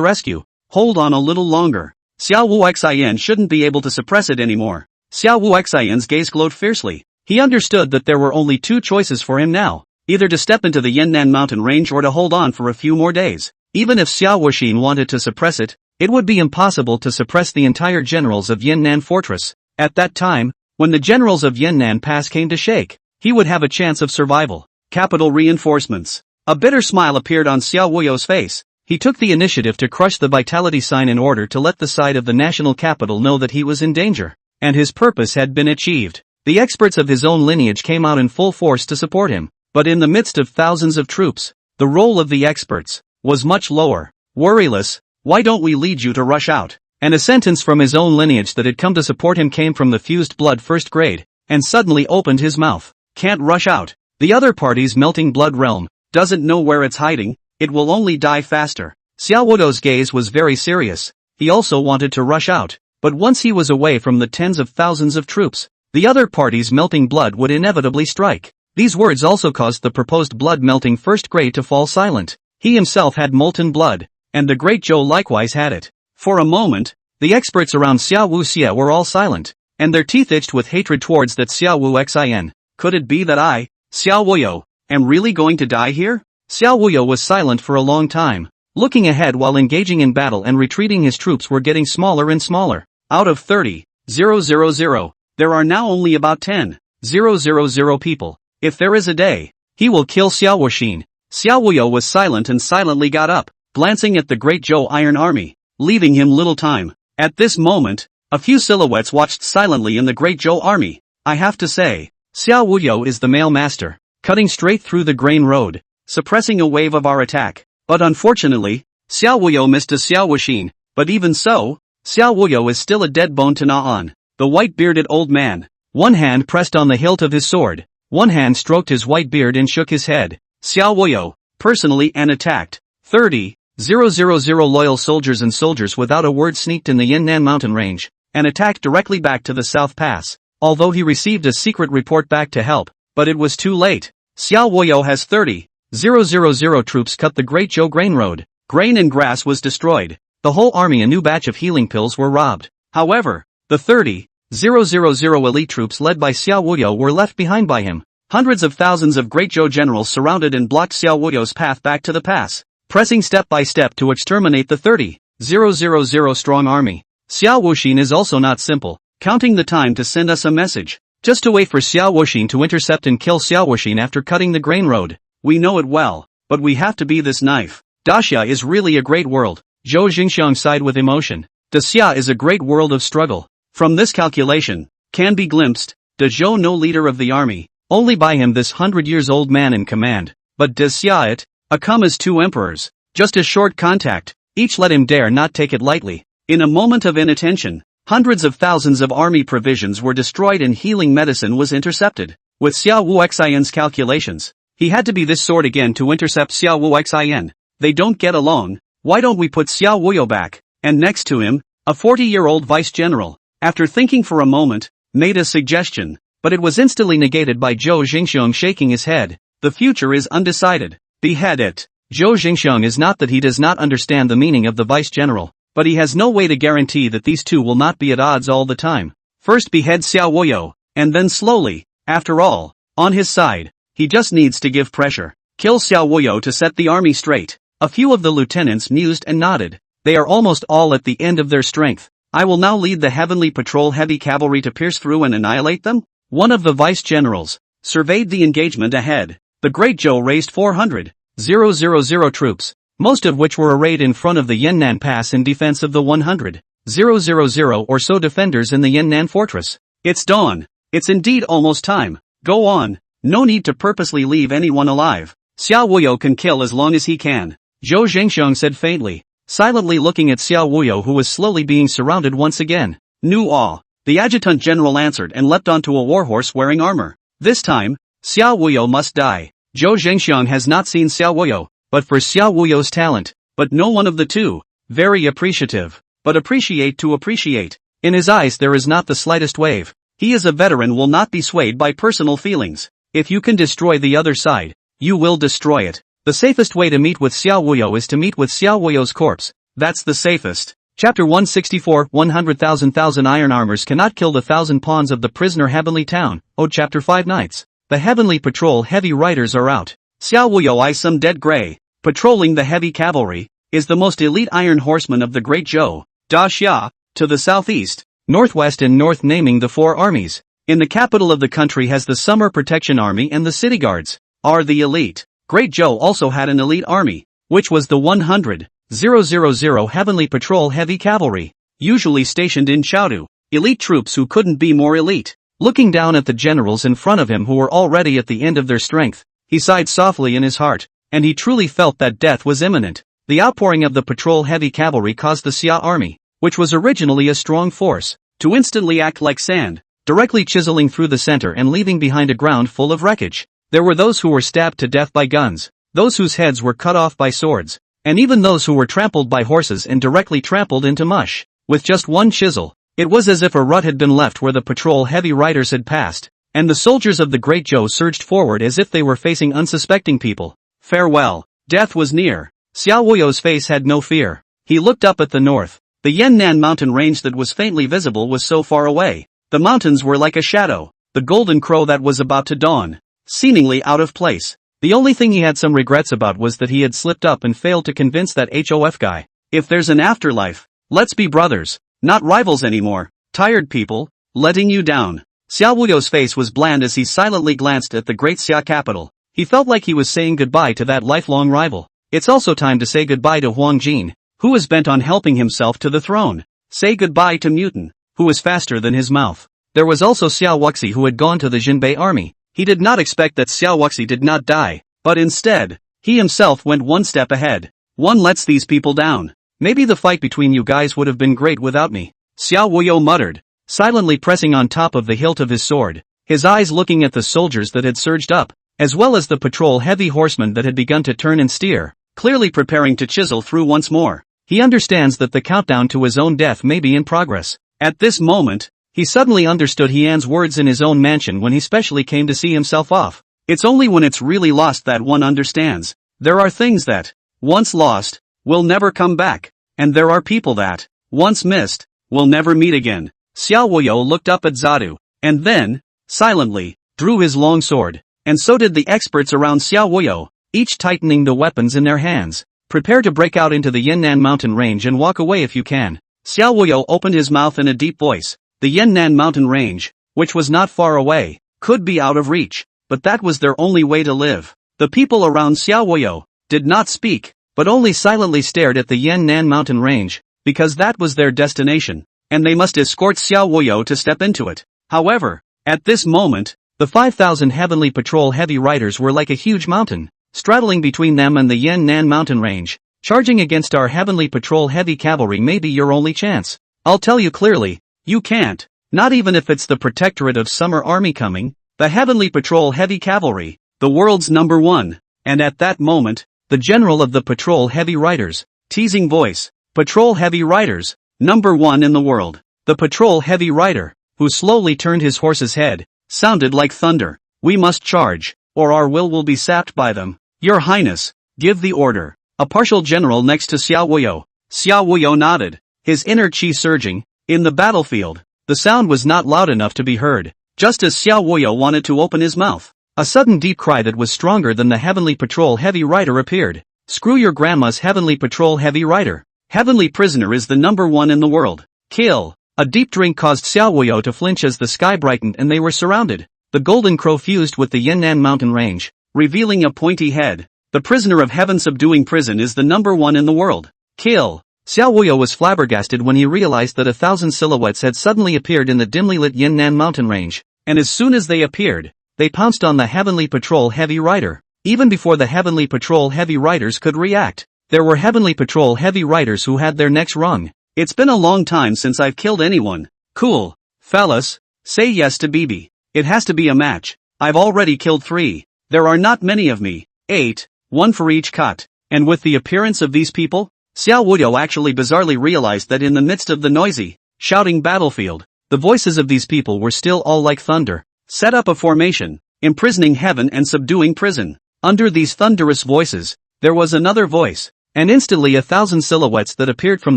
rescue. Hold on a little longer. Xiao Wu Xin shouldn't be able to suppress it anymore. Xiao Wu Xin's gaze glowed fiercely. He understood that there were only two choices for him now, either to step into the Yannan mountain range or to hold on for a few more days. Even if Xiao Wuxin wanted to suppress it, it would be impossible to suppress the entire generals of Yannan Fortress. At that time, when the generals of Yannan Pass came to shake, he would have a chance of survival. Capital reinforcements. A bitter smile appeared on Xiao Wuyo's face. He took the initiative to crush the vitality sign in order to let the side of the national capital know that he was in danger, and his purpose had been achieved. The experts of his own lineage came out in full force to support him, but in the midst of thousands of troops, the role of the experts was much lower. Worryless, why don't we lead you to rush out? And a sentence from his own lineage that had come to support him came from the fused blood first grade, and suddenly opened his mouth. Can't rush out. The other party's melting blood realm doesn't know where it's hiding, it will only die faster. Xiao Wuyo's gaze was very serious. He also wanted to rush out, but once he was away from the tens of thousands of troops, the other party's melting blood would inevitably strike. These words also caused the proposed blood-melting first grade to fall silent. He himself had molten blood, and the Great Zhou likewise had it. For a moment, the experts around Xiao Wuxia were all silent, and their teeth itched with hatred towards that Xiao Wu Xin. Could it be that I, Xiao Wuyo, am really going to die here? Xiao Wuyo was silent for a long time, looking ahead while engaging in battle and retreating. His troops were getting smaller and smaller. Out of 30,000, there are now only about 10,000 people. If there is a day, he will kill Xiao Wuxin. Xiao Wuyo was silent and silently got up, glancing at the Great Zhou Iron Army. leaving him little time. At this moment, a few silhouettes watched silently in the Great Zhou army. I have to say, Xiao Wuyo is the male master, cutting straight through the grain road, suppressing a wave of our attack. But unfortunately, Xiao Wuyo missed a Xiao Wuxin, but even so, Xiao Wuyo is still a dead bone to gnaw on. The white-bearded old man, one hand pressed on the hilt of his sword, one hand stroked his white beard and shook his head. Xiao Wuyo, personally and attacked. 30,000 loyal soldiers and soldiers without a word sneaked in the Yunnan mountain range, and attacked directly back to the South Pass, although he received a secret report back to help, but it was too late. Xiao Wuyo has 30,000 troops cut the Great Zhou grain road. Grain and grass was destroyed. The whole army, a new batch of healing pills, were robbed. However, the 30,000 elite troops led by Xiao Wuyo were left behind by him. Hundreds of thousands of Great Zhou generals surrounded and blocked Xiao Wuyo's path back to the pass, pressing step by step to exterminate the 30,000 strong army. Xiao Wuxin is also not simple, counting the time to send us a message, just to wait for Xiao Wuxin to intercept and kill Xiao Wuxin after cutting the grain road. We know it well, but we have to be this knife. Daxia is really a great world. Zhou Jingxiang sighed with emotion. Daxia is a great world of struggle. From this calculation, can be glimpsed, does Zhou no leader of the army, only by him this 100-years-old man in command, but Daxia it, a come as two emperors, just a short contact, each let him dare not take it lightly. In a moment of inattention, hundreds of thousands of army provisions were destroyed and healing medicine was intercepted. With Xiao Wuxian's calculations, he had to be this sword again to intercept Xiao Wuxian. They don't get along. Why don't we put Xiao Wuyo back? And next to him, a 40-year-old vice-general, after thinking for a moment, made a suggestion, but it was instantly negated by Zhou Jingxiang shaking his head. The future is undecided. Behead it. Zhou Jingxiang is not that he does not understand the meaning of the vice-general, but he has no way to guarantee that these two will not be at odds all the time. First behead Xiao Wuyo, and then slowly. After all, on his side, he just needs to give pressure. Kill Xiao Wuyo to set the army straight. A few of the lieutenants mused and nodded. They are almost all at the end of their strength. I will now lead the Heavenly Patrol heavy cavalry to pierce through and annihilate them. One of the vice-generals surveyed the engagement ahead. The Great Zhou raised 400,000 troops, most of which were arrayed in front of the Yunnan Pass in defense of the 100,000 or so defenders in the Yunnan fortress. It's dawn. It's indeed almost time. Go on. No need to purposely leave anyone alive. Xiao Wuyo can kill as long as he can. Zhou Jingxiang said faintly, silently looking at Xiao Wuyo, who was slowly being surrounded once again. Nu awe. The adjutant general answered and leapt onto a warhorse wearing armor. This time, Xiao Wuyo must die. Zhou Jingxiang has not seen Xiao Wuyo, but for Xiao Wuyo's talent, but no one of the two, very appreciative, but appreciate to appreciate. In his eyes there is not the slightest wave. He is a veteran, will not be swayed by personal feelings. If you can destroy the other side, you will destroy it. The safest way to meet with Xiao Wuyo is to meet with Xiao Wuyo's corpse. That's the safest. Chapter 164, 100,000 iron armors cannot kill the 1,000 pawns of the prisoner Heavenly Town. Oh, Chapter 5 Nights. The Heavenly Patrol heavy riders are out. Xiao Wuyo, I some dead gray, patrolling the heavy cavalry, is the most elite iron horseman of the Great Zhou. Daxia, to the southeast, northwest and north, naming the four armies. In the capital of the country has the Summer Protection Army and the City Guards, are the elite. Great Zhou also had an elite army, which was the 100,000 Heavenly Patrol heavy cavalry, usually stationed in Chaodu. Elite troops who couldn't be more elite. Looking down at the generals in front of him who were already at the end of their strength, he sighed softly in his heart, and he truly felt that death was imminent. The outpouring of the patrol heavy cavalry caused the Xia army, which was originally a strong force, to instantly act like sand, directly chiseling through the center and leaving behind a ground full of wreckage. There were those who were stabbed to death by guns, those whose heads were cut off by swords, and even those who were trampled by horses and directly trampled into mush. With just one chisel, it was as if a rut had been left where the patrol heavy riders had passed, and the soldiers of the Great Zhou surged forward as if they were facing unsuspecting people. Farewell. Death was near. Xiao Wuyo's face had no fear. He looked up at the north. The Yunnan mountain range that was faintly visible was so far away. The mountains were like a shadow, the golden crow that was about to dawn, seemingly out of place. The only thing he had some regrets about was that he had slipped up and failed to convince that HOF guy. If there's an afterlife, let's be brothers, not rivals anymore. Tired people, letting you down. Xiao Wuyo's face was bland as he silently glanced at the great Xia capital. He felt like he was saying goodbye to that lifelong rival. It's also time to say goodbye to Huang Jin. who was bent on helping himself to the throne. Say goodbye to Mutin, who was faster than his mouth. There was also Xiao Wuxi, who had gone to the Jinbei army. He did not expect that Xiao Wuxi did not die, but instead, he himself went one step ahead. One lets these people down. Maybe the fight between you guys would have been great without me. Xiao Wuyo muttered, silently pressing on top of the hilt of his sword, his eyes looking at the soldiers that had surged up, as well as the patrol heavy horsemen that had begun to turn and steer, clearly preparing to chisel through once more. He understands that the countdown to his own death may be in progress. At this moment, he suddenly understood Hian's words in his own mansion when he specially came to see himself off. It's only when it's really lost that one understands. There are things that, once lost, will never come back, and there are people that, once missed, will never meet again. Xiao Wuyo looked up at Zadu, and then, silently, drew his long sword, and so did the experts around Xiao Wuyo, each tightening the weapons in their hands. Prepare to break out into the Yannan mountain range and walk away if you can. Xiao Wuyo opened his mouth in a deep voice. The Yannan mountain range, which was not far away, could be out of reach, but that was their only way to live. The people around Xiao Wuyo did not speak, but only silently stared at the Yannan mountain range, because that was their destination, and they must escort Xiao Wuyo to step into it. However, at this moment, the 5,000 Heavenly Patrol heavy riders were like a huge mountain, straddling between them and the Yannan mountain range. Charging against our Heavenly Patrol heavy cavalry may be your only chance. I'll tell you clearly, you can't, not even if it's the Protectorate of Summer Army coming, the Heavenly Patrol heavy cavalry, the world's number one. And at that moment, the general of the Patrol heavy riders, teasing voice, Patrol heavy riders, number one in the world. The Patrol heavy rider, who slowly turned his horse's head, sounded like thunder. We must charge, or our will be sapped by them. Your Highness, give the order. A partial general next to Xiao Wuyo. Xiao Wuyo nodded, his inner chi surging. In the battlefield, the sound was not loud enough to be heard. Just as Xiao Wuyo wanted to open his mouth, a sudden deep cry that was stronger than the Heavenly Patrol heavy rider appeared. Screw your grandma's Heavenly Patrol heavy rider. Heavenly Prisoner is the number one in the world. Kill. A deep drink caused Xiao Wuyo to flinch as the sky brightened and they were surrounded. The golden crow fused with the Yannan mountain range, revealing a pointy head. The prisoner of heaven subduing prison is the number one in the world. Kill. Xiao Wuyo was flabbergasted when he realized that 1,000 silhouettes had suddenly appeared in the dimly lit Yannan mountain range, and as soon as they appeared, they pounced on the Heavenly Patrol heavy rider. Even before the Heavenly Patrol heavy riders could react, there were Heavenly Patrol heavy riders who had their necks wrung. It's been a long time since I've killed anyone. Cool. Fellas, say yes to BB. It has to be a match. I've already killed 3. There are not many of me. 8. 1 for each cut. And with the appearance of these people, Xiao Wuyo actually bizarrely realized that in the midst of the noisy, shouting battlefield, the voices of these people were still all like thunder. Set up a formation, imprisoning heaven and subduing prison. Under these thunderous voices, there was another voice, and instantly 1,000 silhouettes that appeared from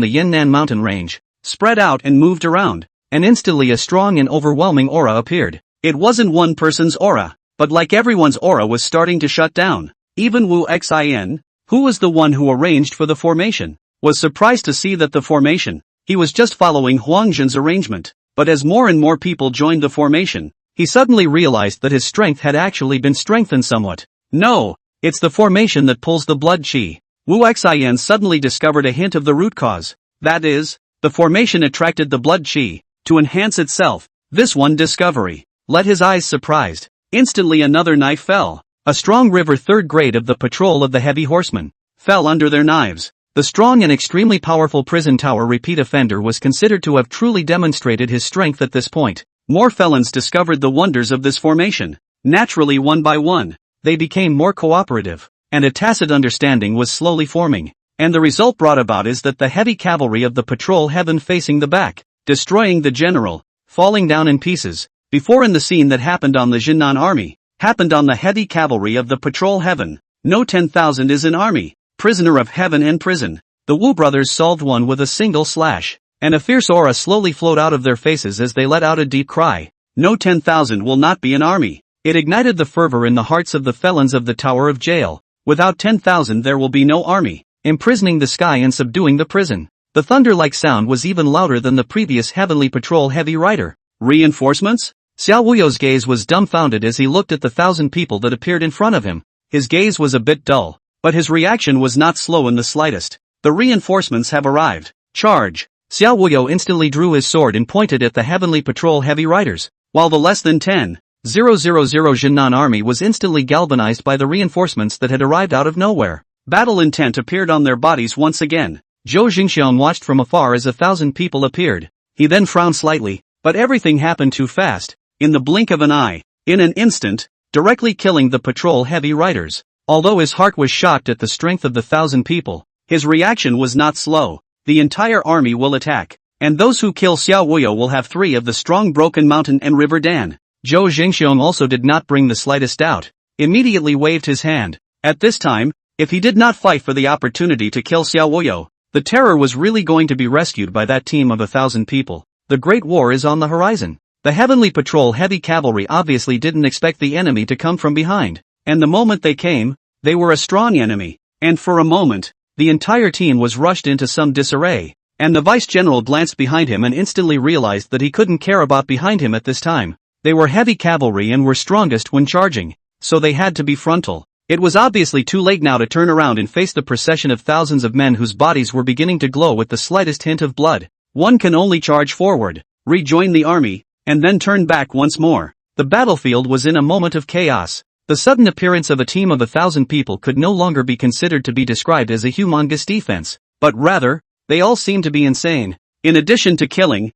the Yannan mountain range, spread out and moved around, and instantly a strong and overwhelming aura appeared. It wasn't one person's aura, but like everyone's aura was starting to shut down. Even Wu Xin, who was the one who arranged for the formation, was surprised to see that the formation, he was just following Huangjin's arrangement, but as more and more people joined the formation, he suddenly realized that his strength had actually been strengthened somewhat. No, it's the formation that pulls the blood chi. Wu Xin suddenly discovered a hint of the root cause. That is, the formation attracted the blood chi, to enhance itself. This one discovery let his eyes surprised. Instantly another knife fell. A strong river 3rd grade of the patrol of the heavy horsemen fell under their knives. The strong and extremely powerful prison tower repeat offender was considered to have truly demonstrated his strength at this point. More felons discovered the wonders of this formation. Naturally, one by one, they became more cooperative, and a tacit understanding was slowly forming. And the result brought about is that the heavy cavalry of the patrol heaven facing the back, destroying the general, falling down in pieces, before in the scene that happened on the Jinnan army, happened on the heavy cavalry of the patrol heaven. No 10,000 is an army, prisoner of heaven and prison. The Wu brothers solved one with a single slash, and a fierce aura slowly flowed out of their faces as they let out a deep cry. No 10,000 will not be an army. It ignited the fervor in the hearts of the felons of the Tower of Jail. Without 10,000 there will be no army, imprisoning the sky and subduing the prison. The thunder-like sound was even louder than the previous Heavenly Patrol heavy rider. Reinforcements? Xiao Wuyo's gaze was dumbfounded as he looked at the 1,000 people that appeared in front of him. His gaze was a bit dull, but his reaction was not slow in the slightest. The reinforcements have arrived. Charge! Xiao Wuyo instantly drew his sword and pointed at the Heavenly Patrol heavy riders, while the less than 10,000 Jinnan army was instantly galvanized by the reinforcements that had arrived out of nowhere. Battle intent appeared on their bodies once again. Zhou Jingxiang watched from afar as 1,000 people appeared. He then frowned slightly, but everything happened too fast. In the blink of an eye, in an instant, directly killing the patrol heavy riders. Although his heart was shocked at the strength of the 1,000 people, his reaction was not slow. The entire army will attack, and those who kill Xiao Wuyo will have 3 of the strong Broken Mountain and River Dan. Zhou Jingxiang also did not bring the slightest doubt. Immediately waved his hand. At this time, if he did not fight for the opportunity to kill Xiao Wuyo, the terror was really going to be rescued by that team of 1,000 people. The Great War is on the horizon. The Heavenly Patrol heavy cavalry obviously didn't expect the enemy to come from behind, and the moment they came, they were a strong enemy, and for a moment, the entire team was rushed into some disarray, and the Vice General glanced behind him and instantly realized that he couldn't care about behind him at this time. They were heavy cavalry and were strongest when charging, so they had to be frontal. It was obviously too late now to turn around and face the procession of thousands of men whose bodies were beginning to glow with the slightest hint of blood. One can only charge forward, rejoin the army, and then turn back once more. The battlefield was in a moment of chaos. The sudden appearance of a team of 1,000 people could no longer be considered to be described as a humongous defense, but rather, they all seemed to be insane. In addition to killing,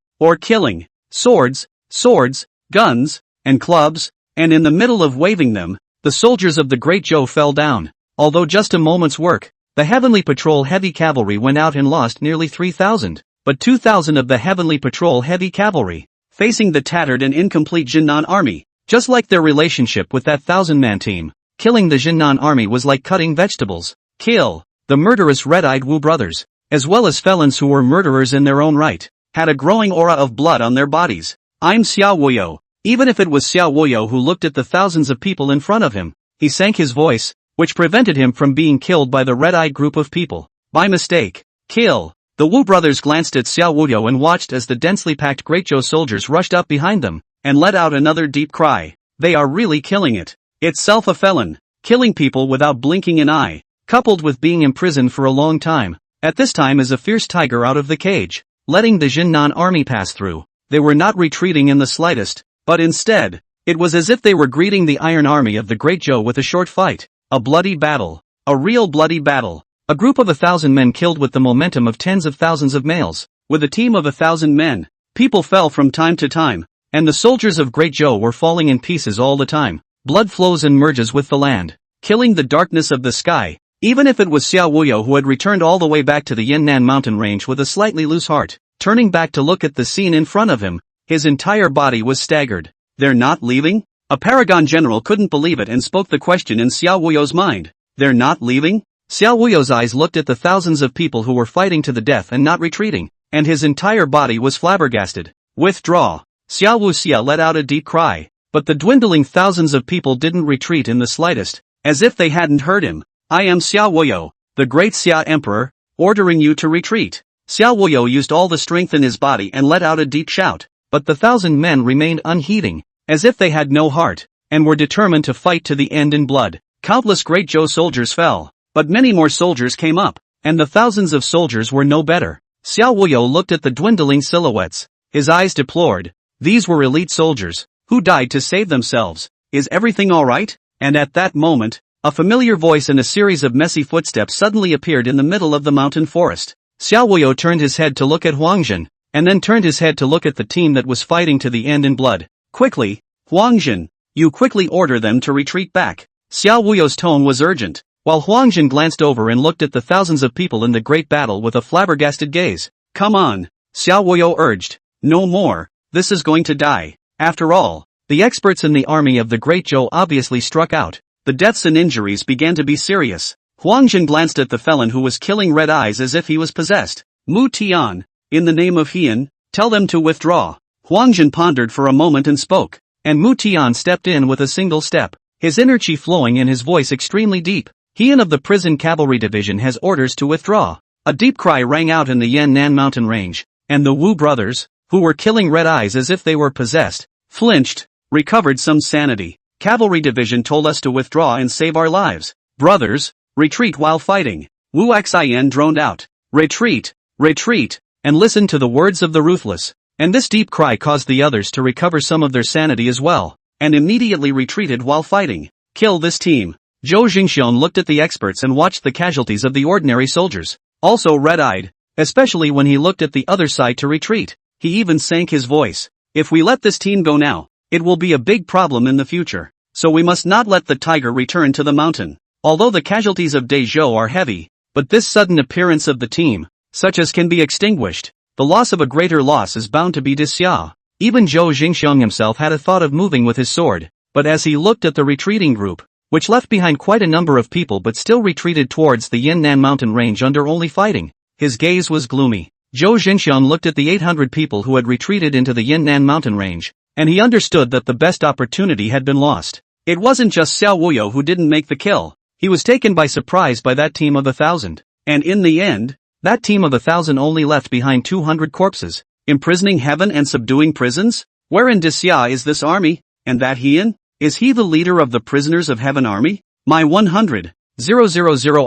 swords, guns, and clubs, and in the middle of waving them, the soldiers of the Great Zhou fell down. Although just a moment's work, the Heavenly Patrol heavy cavalry went out and lost nearly 3,000, but 2,000 of the Heavenly Patrol heavy cavalry, facing the tattered and incomplete Jinnan army. Just like their relationship with that 1,000-man team, killing the Jinnan army was like cutting vegetables. Kill the murderous red-eyed Wu brothers, as well as felons who were murderers in their own right, had a growing aura of blood on their bodies. I'm Xiao Wuyo. Even if it was Xiao Wuyo who looked at the thousands of people in front of him, he sank his voice, which prevented him from being killed by the red-eyed group of people. By mistake. Kill. The Wu brothers glanced at Xiao Wuyo and watched as the densely packed Great Zhou soldiers rushed up behind them, and let out another deep cry. They are really killing it. Itself a felon, killing people without blinking an eye, coupled with being imprisoned for a long time. At this time is a fierce tiger out of the cage, letting the Jinnan army pass through. They were not retreating in the slightest, but instead, it was as if they were greeting the Iron Army of the Great Zhou with a short fight. A bloody battle. A real bloody battle. A group of 1,000 men killed with the momentum of tens of thousands of males. With a team of 1,000 men, people fell from time to time, and the soldiers of Great Zhou were falling in pieces all the time. Blood flows and merges with the land, killing the darkness of the sky. Even if it was Xiao Wuyo who had returned all the way back to the Yannan mountain range with a slightly loose heart, turning back to look at the scene in front of him, his entire body was staggered. They're not leaving? A Paragon general couldn't believe it and spoke the question in Xiao Wuyo's mind. They're not leaving? Xiao Wuyo's eyes looked at the thousands of people who were fighting to the death and not retreating, and his entire body was flabbergasted. Withdraw. Xiao Wuxia let out a deep cry, but the dwindling thousands of people didn't retreat in the slightest, as if they hadn't heard him. I am Xiao Wuyo, the great Xia Emperor, ordering you to retreat. Xiao Wuyo used all the strength in his body and let out a deep shout, but the 1,000 men remained unheeding, as if they had no heart, and were determined to fight to the end in blood. Countless Great Zhou soldiers fell, but many more soldiers came up, and the thousands of soldiers were no better. Xiao Wuyo looked at the dwindling silhouettes, his eyes deplored. These were elite soldiers, who died to save themselves. Is everything alright? And at that moment, a familiar voice and a series of messy footsteps suddenly appeared in the middle of the mountain forest. Xiao Wuyo turned his head to look at Huangjin, and then turned his head to look at the team that was fighting to the end in blood. Quickly, Huangjin, you quickly order them to retreat back. Xiao Wuyo's tone was urgent, while Huangjin glanced over and looked at the thousands of people in the great battle with a flabbergasted gaze. Come on, Xiao Wuyo urged. No more. This is going to die. After all, the experts in the army of the Great Zhou obviously struck out. The deaths and injuries began to be serious. Huangjin glanced at the felon who was killing Red Eyes as if he was possessed. Mu Tian, in the name of Heian, tell them to withdraw. Huangjin pondered for a moment and spoke, and Mu Tian stepped in with a single step, his energy flowing and his voice extremely deep. Heian of the Prison Cavalry Division has orders to withdraw. A deep cry rang out in the Yannan mountain range, and the Wu brothers, who were killing Red Eyes as if they were possessed, flinched, recovered some sanity. Cavalry division told us to withdraw and save our lives. Brothers, retreat while fighting. Wu Xian droned out. Retreat, retreat, and listen to the words of the ruthless. And this deep cry caused the others to recover some of their sanity as well, and immediately retreated while fighting. Kill this team. Zhou Jingxiong looked at the experts and watched the casualties of the ordinary soldiers, also red-eyed, especially when he looked at the other side to retreat. He even sank his voice. If we let this team go now, it will be a big problem in the future. So we must not let the tiger return to the mountain. Although the casualties of Dezhou are heavy, but this sudden appearance of the team, such as can be extinguished, the loss of a greater loss is bound to be Xia. Even Zhou Jingxiong himself had a thought of moving with his sword, but as he looked at the retreating group, which left behind quite a number of people but still retreated towards the Yunnan mountain range under only fighting, his gaze was gloomy. Zhou Jingxiong looked at the 800 people who had retreated into the Yunnan mountain range, and he understood that the best opportunity had been lost. It wasn't just Xiao Wuyo who didn't make the kill. He was taken by surprise by that team of 1,000. And in the end, that team of 1,000 only left behind 200 corpses. Imprisoning heaven and subduing prisons? Where in Xia is this army? And that Heian? Is he the leader of the prisoners of heaven army? My 100,000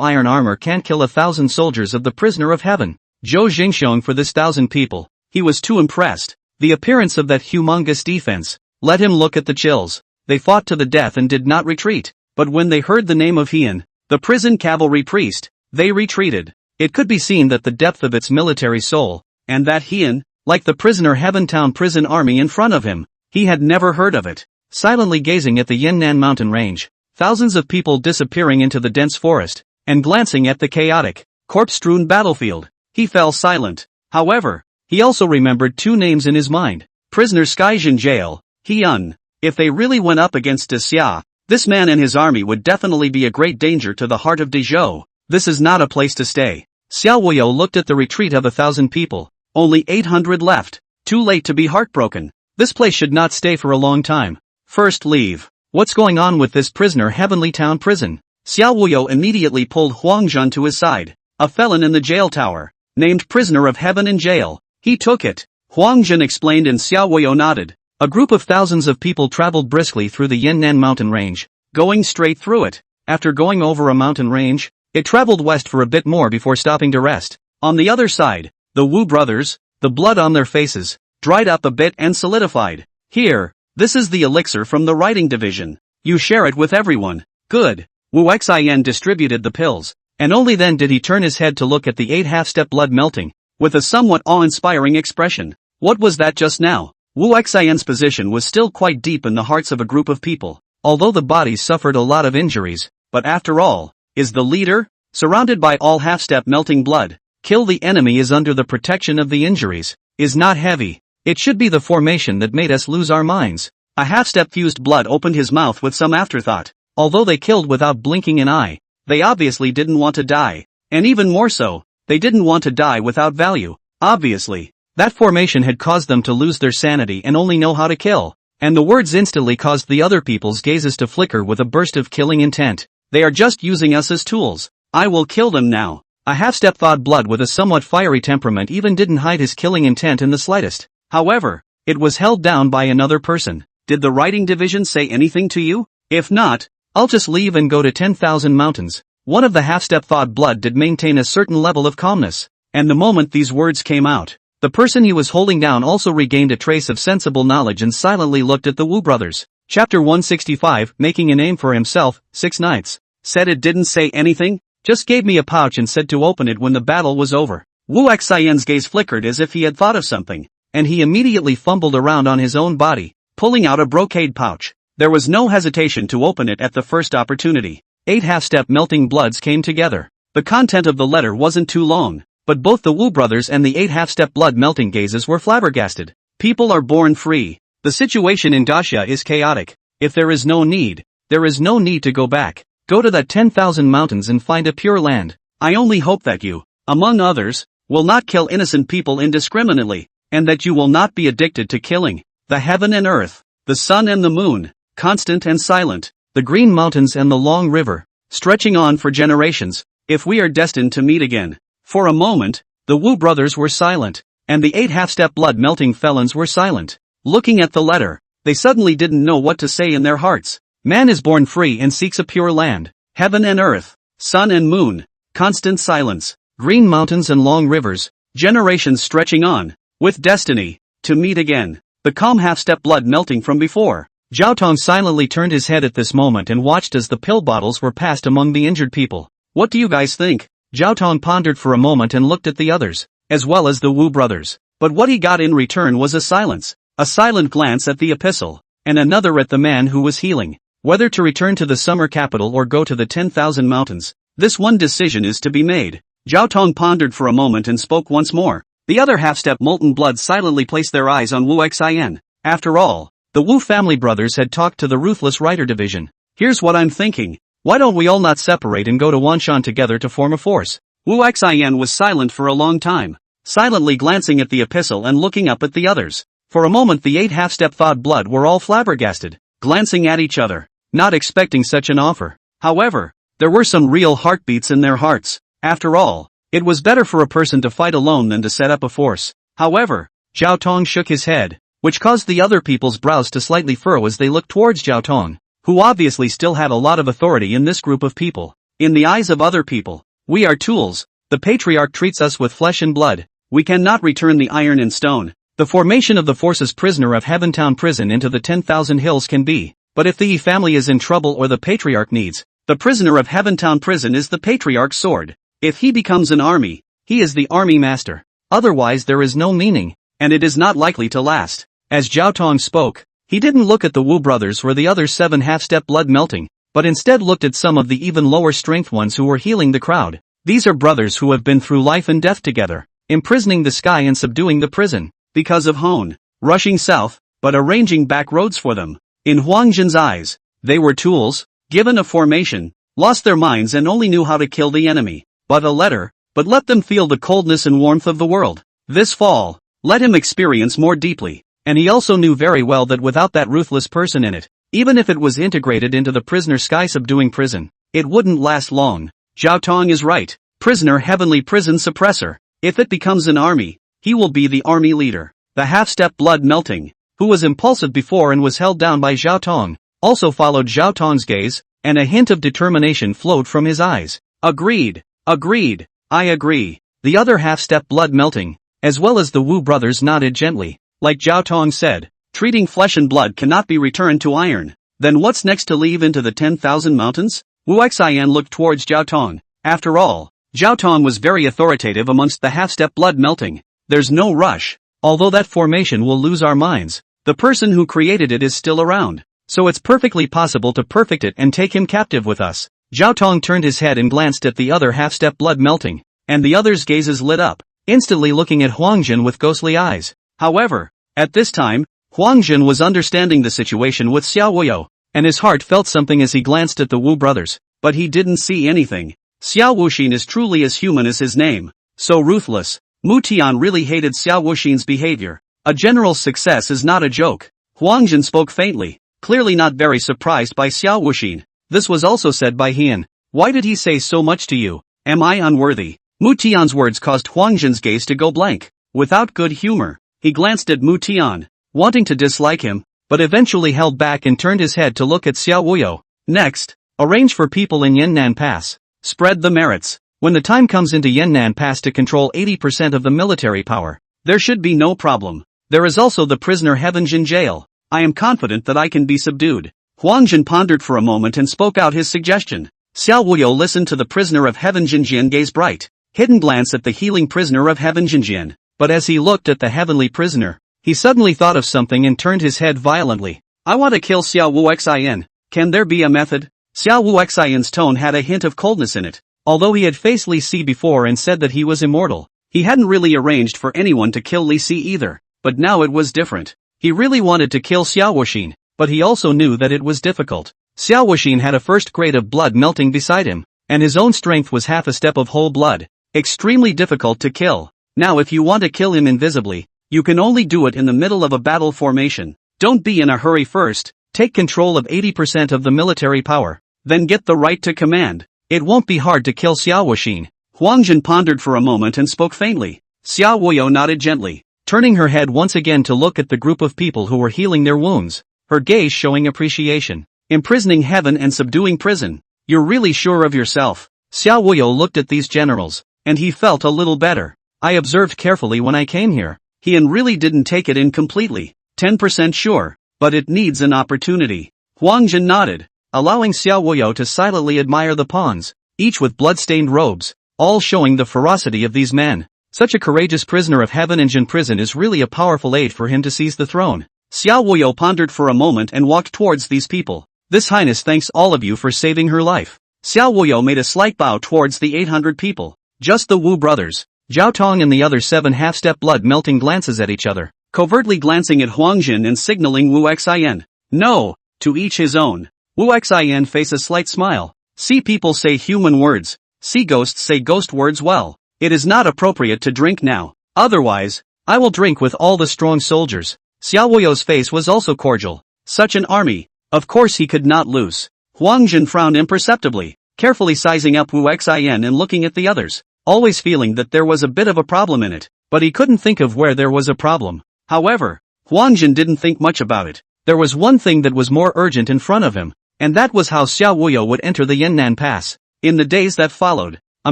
iron armor can't kill 1,000 soldiers of the prisoner of heaven. Zhou Jingxiong for this 1,000 people. He was too impressed. The appearance of that humongous defense let him look at the chills. They fought to the death and did not retreat. But when they heard the name of Heian, the prison cavalry priest, they retreated. It could be seen that the depth of its military soul, and that Heian, like the prisoner Heaven Town prison army in front of him, he had never heard of it. Silently gazing at the Yunnan mountain range, thousands of people disappearing into the dense forest, and glancing at the chaotic, corpse-strewn battlefield, he fell silent. However, he also remembered two names in his mind. Prisoner Skyjin Jail, Heian. If they really went up against Xia, this man and his army would definitely be a great danger to the heart of Dezhou. This is not a place to stay. Xiao Wuyo looked at the retreat of 1,000 people. Only 800 left. Too late to be heartbroken. This place should not stay for a long time. First leave. What's going on with this prisoner Heavenly Town prison? Xiao Wuyo immediately pulled Huang Zhan to his side. A felon in the jail tower, named Prisoner of Heaven in Jail. He took it. Huang Zhan explained and Xiao Wuyo nodded. A group of thousands of people traveled briskly through the Yunnan mountain range, going straight through it. After going over a mountain range, it traveled west for a bit more before stopping to rest. On the other side, the Wu brothers, the blood on their faces, dried up a bit and solidified. Here, this is the elixir from the writing division. You share it with everyone. Good. Wu Xian distributed the pills, and only then did he turn his head to look at the 8 half-step blood melting, with a somewhat awe-inspiring expression. What was that just now? Wu Xian's position was still quite deep in the hearts of a group of people, although the bodies suffered a lot of injuries, but after all, is the leader, surrounded by all half-step melting blood, kill the enemy is under the protection of the injuries, is not heavy. It should be the formation that made us lose our minds. A half-step fused blood opened his mouth with some afterthought. Although they killed without blinking an eye, they obviously didn't want to die. And even more so, they didn't want to die without value. Obviously, that formation had caused them to lose their sanity and only know how to kill. And the words instantly caused the other people's gazes to flicker with a burst of killing intent. They are just using us as tools. I will kill them now. A half-step thawed blood with a somewhat fiery temperament even didn't hide his killing intent in the slightest. However, it was held down by another person. Did the writing division say anything to you? If not, I'll just leave and go to 10,000 mountains. One of the half-step thawed blood did maintain a certain level of calmness. And the moment these words came out, the person he was holding down also regained a trace of sensible knowledge and silently looked at the Wu brothers. Chapter 165, Making a Name for Himself, 6 Nights. Said it didn't say anything? Just gave me a pouch and said to open it when the battle was over. Wu Xian's gaze flickered as if he had thought of something, and he immediately fumbled around on his own body, pulling out a brocade pouch. There was no hesitation to open it at the first opportunity. 8 half-step melting bloods came together. The content of the letter wasn't too long, but both the Wu brothers and the 8 half-step blood melting gazes were flabbergasted. People are born free. The situation in Daxia is chaotic. If there is no need, there is no need to go back. Go to that 10,000 mountains and find a pure land. I only hope that you, among others, will not kill innocent people indiscriminately, and that you will not be addicted to killing. The heaven and earth, the sun and the moon, constant and silent, the green mountains and the long river, stretching on for generations, if we are destined to meet again. For a moment, the Wu brothers were silent, and the 8 half-step blood-melting felons were silent. Looking at the letter, they suddenly didn't know what to say in their hearts. Man is born free and seeks a pure land, heaven and earth, sun and moon, constant silence. green mountains and long rivers, generations stretching on, with destiny, to meet again. The calm half-step blood melting from before. Zhao Tong silently turned his head at this moment and watched as the pill bottles were passed among the injured people. What do you guys think? Zhao Tong pondered for a moment and looked at the others, as well as the Wu brothers. But what he got in return was a silence. A silent glance at the epistle, and another at the man who was healing. Whether to return to the summer capital or go to the 10,000 mountains, this one decision is to be made. Zhao Tong pondered for a moment and spoke once more. The other half-step molten blood silently placed their eyes on Wu Xian. After all, the Wu family brothers had talked to the ruthless writer division. Here's what I'm thinking. Why don't we all not separate and go to Wanshan together to form a force? Wu Xian was silent for a long time, silently glancing at the epistle and looking up at the others. For a moment the 8 half-step thawed blood were all flabbergasted, glancing at each other, not expecting such an offer. However, there were some real heartbeats in their hearts. After all, it was better for a person to fight alone than to set up a force. However, Zhao Tong shook his head, which caused the other people's brows to slightly furrow as they looked towards Zhao Tong, who obviously still had a lot of authority in this group of people. In the eyes of other people, we are tools. The patriarch treats us with flesh and blood. We cannot return the iron and stone. The formation of the force's prisoner of Heaventown prison into the 10,000 hills can be, but if the Yi family is in trouble or the patriarch needs, the prisoner of Heaventown prison is the patriarch's sword. If he becomes an army, he is the army master. Otherwise there is no meaning, and it is not likely to last. As Zhao Tong spoke, he didn't look at the Wu brothers or the other 7 half-step blood melting, but instead looked at some of the even lower strength ones who were healing the crowd. These are brothers who have been through life and death together, imprisoning the sky and subduing the prison, because of Hone, rushing south, but arranging back roads for them. In Huang Jin's eyes, they were tools, given a formation, lost their minds and only knew how to kill the enemy. But let them feel the coldness and warmth of the world. This fall, let him experience more deeply, and he also knew very well that without that ruthless person in it, even if it was integrated into the prisoner sky subduing prison, it wouldn't last long. Zhao Tong is right. Prisoner heavenly prison suppressor. If it becomes an army, he will be the army leader. The half-step blood melting, who was impulsive before and was held down by Zhao Tong, also followed Zhao Tong's gaze, and a hint of determination flowed from his eyes. Agreed. Agreed. I agree. The other half-step blood melting, as well as the Wu brothers nodded gently. Like Zhao Tong said, treating flesh and blood cannot be returned to iron. Then what's next to leave into the 10,000 mountains? Wu Xian looked towards Zhao Tong. After all, Zhao Tong was very authoritative amongst the half-step blood melting. There's no rush. Although that formation will lose our minds, the person who created it is still around. So it's perfectly possible to perfect it and take him captive with us. Zhao Tong turned his head and glanced at the other half-step blood melting, and the others' gazes lit up, instantly looking at Huang Jin with ghostly eyes. However, at this time, Huang Jin was understanding the situation with Xiao Wuyo, and his heart felt something as he glanced at the Wu brothers, but he didn't see anything. Xiao Wuxin is truly as human as his name, so ruthless. Mu Tian really hated Xiao Wuxin's behavior. A general's success is not a joke. Huang Jin spoke faintly, clearly not very surprised by Xiao Wuxin. This was also said by Hian. Why did he say so much to you? Am I unworthy? Mu Tian's words caused Huang Jin's gaze to go blank. Without good humor, he glanced at Mu Tian, wanting to dislike him, but eventually held back and turned his head to look at Xiao Wuyo. Next, arrange for people in Yannan Pass. Spread the merits. When the time comes into Yannan Pass to control 80% of the military power, there should be no problem. There is also the prisoner Heavenjin jail. I am confident that I can be subdued. Huang Jin pondered for a moment and spoke out his suggestion. Xiao Wuyo listened to the prisoner of Heavenjin gaze bright, hidden glance at the healing prisoner of Heavenjin. But as he looked at the heavenly prisoner, he suddenly thought of something and turned his head violently. I want to kill Xiao Wuxian. Can there be a method? Xiao Wuxian's tone had a hint of coldness in it. Although he had faced Li Si before and said that he was immortal, he hadn't really arranged for anyone to kill Li Si either. But now it was different. He really wanted to kill Xiao Wuxin, but he also knew that it was difficult. Xiao Wuxin had a first grade of blood melting beside him, and his own strength was half a step of whole blood. Extremely difficult to kill. Now if you want to kill him invisibly, you can only do it in the middle of a battle formation. Don't be in a hurry first, take control of 80% of the military power, then get the right to command. It won't be hard to kill Xiao Wuxin. Huang Jin pondered for a moment and spoke faintly. Xiao Wuyo nodded gently, turning her head once again to look at the group of people who were healing their wounds, her gaze showing appreciation. Imprisoning heaven and subduing prison. You're really sure of yourself. Xiao Wuyo looked at these generals, and he felt a little better. I observed carefully when I came here. He really didn't take it in completely. 10% sure, but it needs an opportunity. Huang Jin nodded, allowing Xiao Wuyo to silently admire the pawns, each with blood-stained robes, all showing the ferocity of these men. Such a courageous prisoner of heaven in Jin prison is really a powerful aid for him to seize the throne. Xiao Wuyo pondered for a moment and walked towards these people. This Highness thanks all of you for saving her life. Xiao Wuyo made a slight bow towards the 800 people. Just the Wu brothers. Zhao Tong and the other 7 half-step blood-melting glances at each other, covertly glancing at Huang Jin and signaling Wu Xian. No, to each his own. Wu Xian face a slight smile. See people say human words. See ghosts say ghost words well. It is not appropriate to drink now. Otherwise, I will drink with all the strong soldiers. Xiao Wuyo's face was also cordial. Such an army. Of course he could not lose. Huang Jin frowned imperceptibly, carefully sizing up Wu Xian and looking at the others, always feeling that there was a bit of a problem in it, but he couldn't think of where there was a problem. However, Huang Jin didn't think much about it. There was one thing that was more urgent in front of him, and that was how Xiao Wuyo would enter the Yannan Pass. In the days that followed, a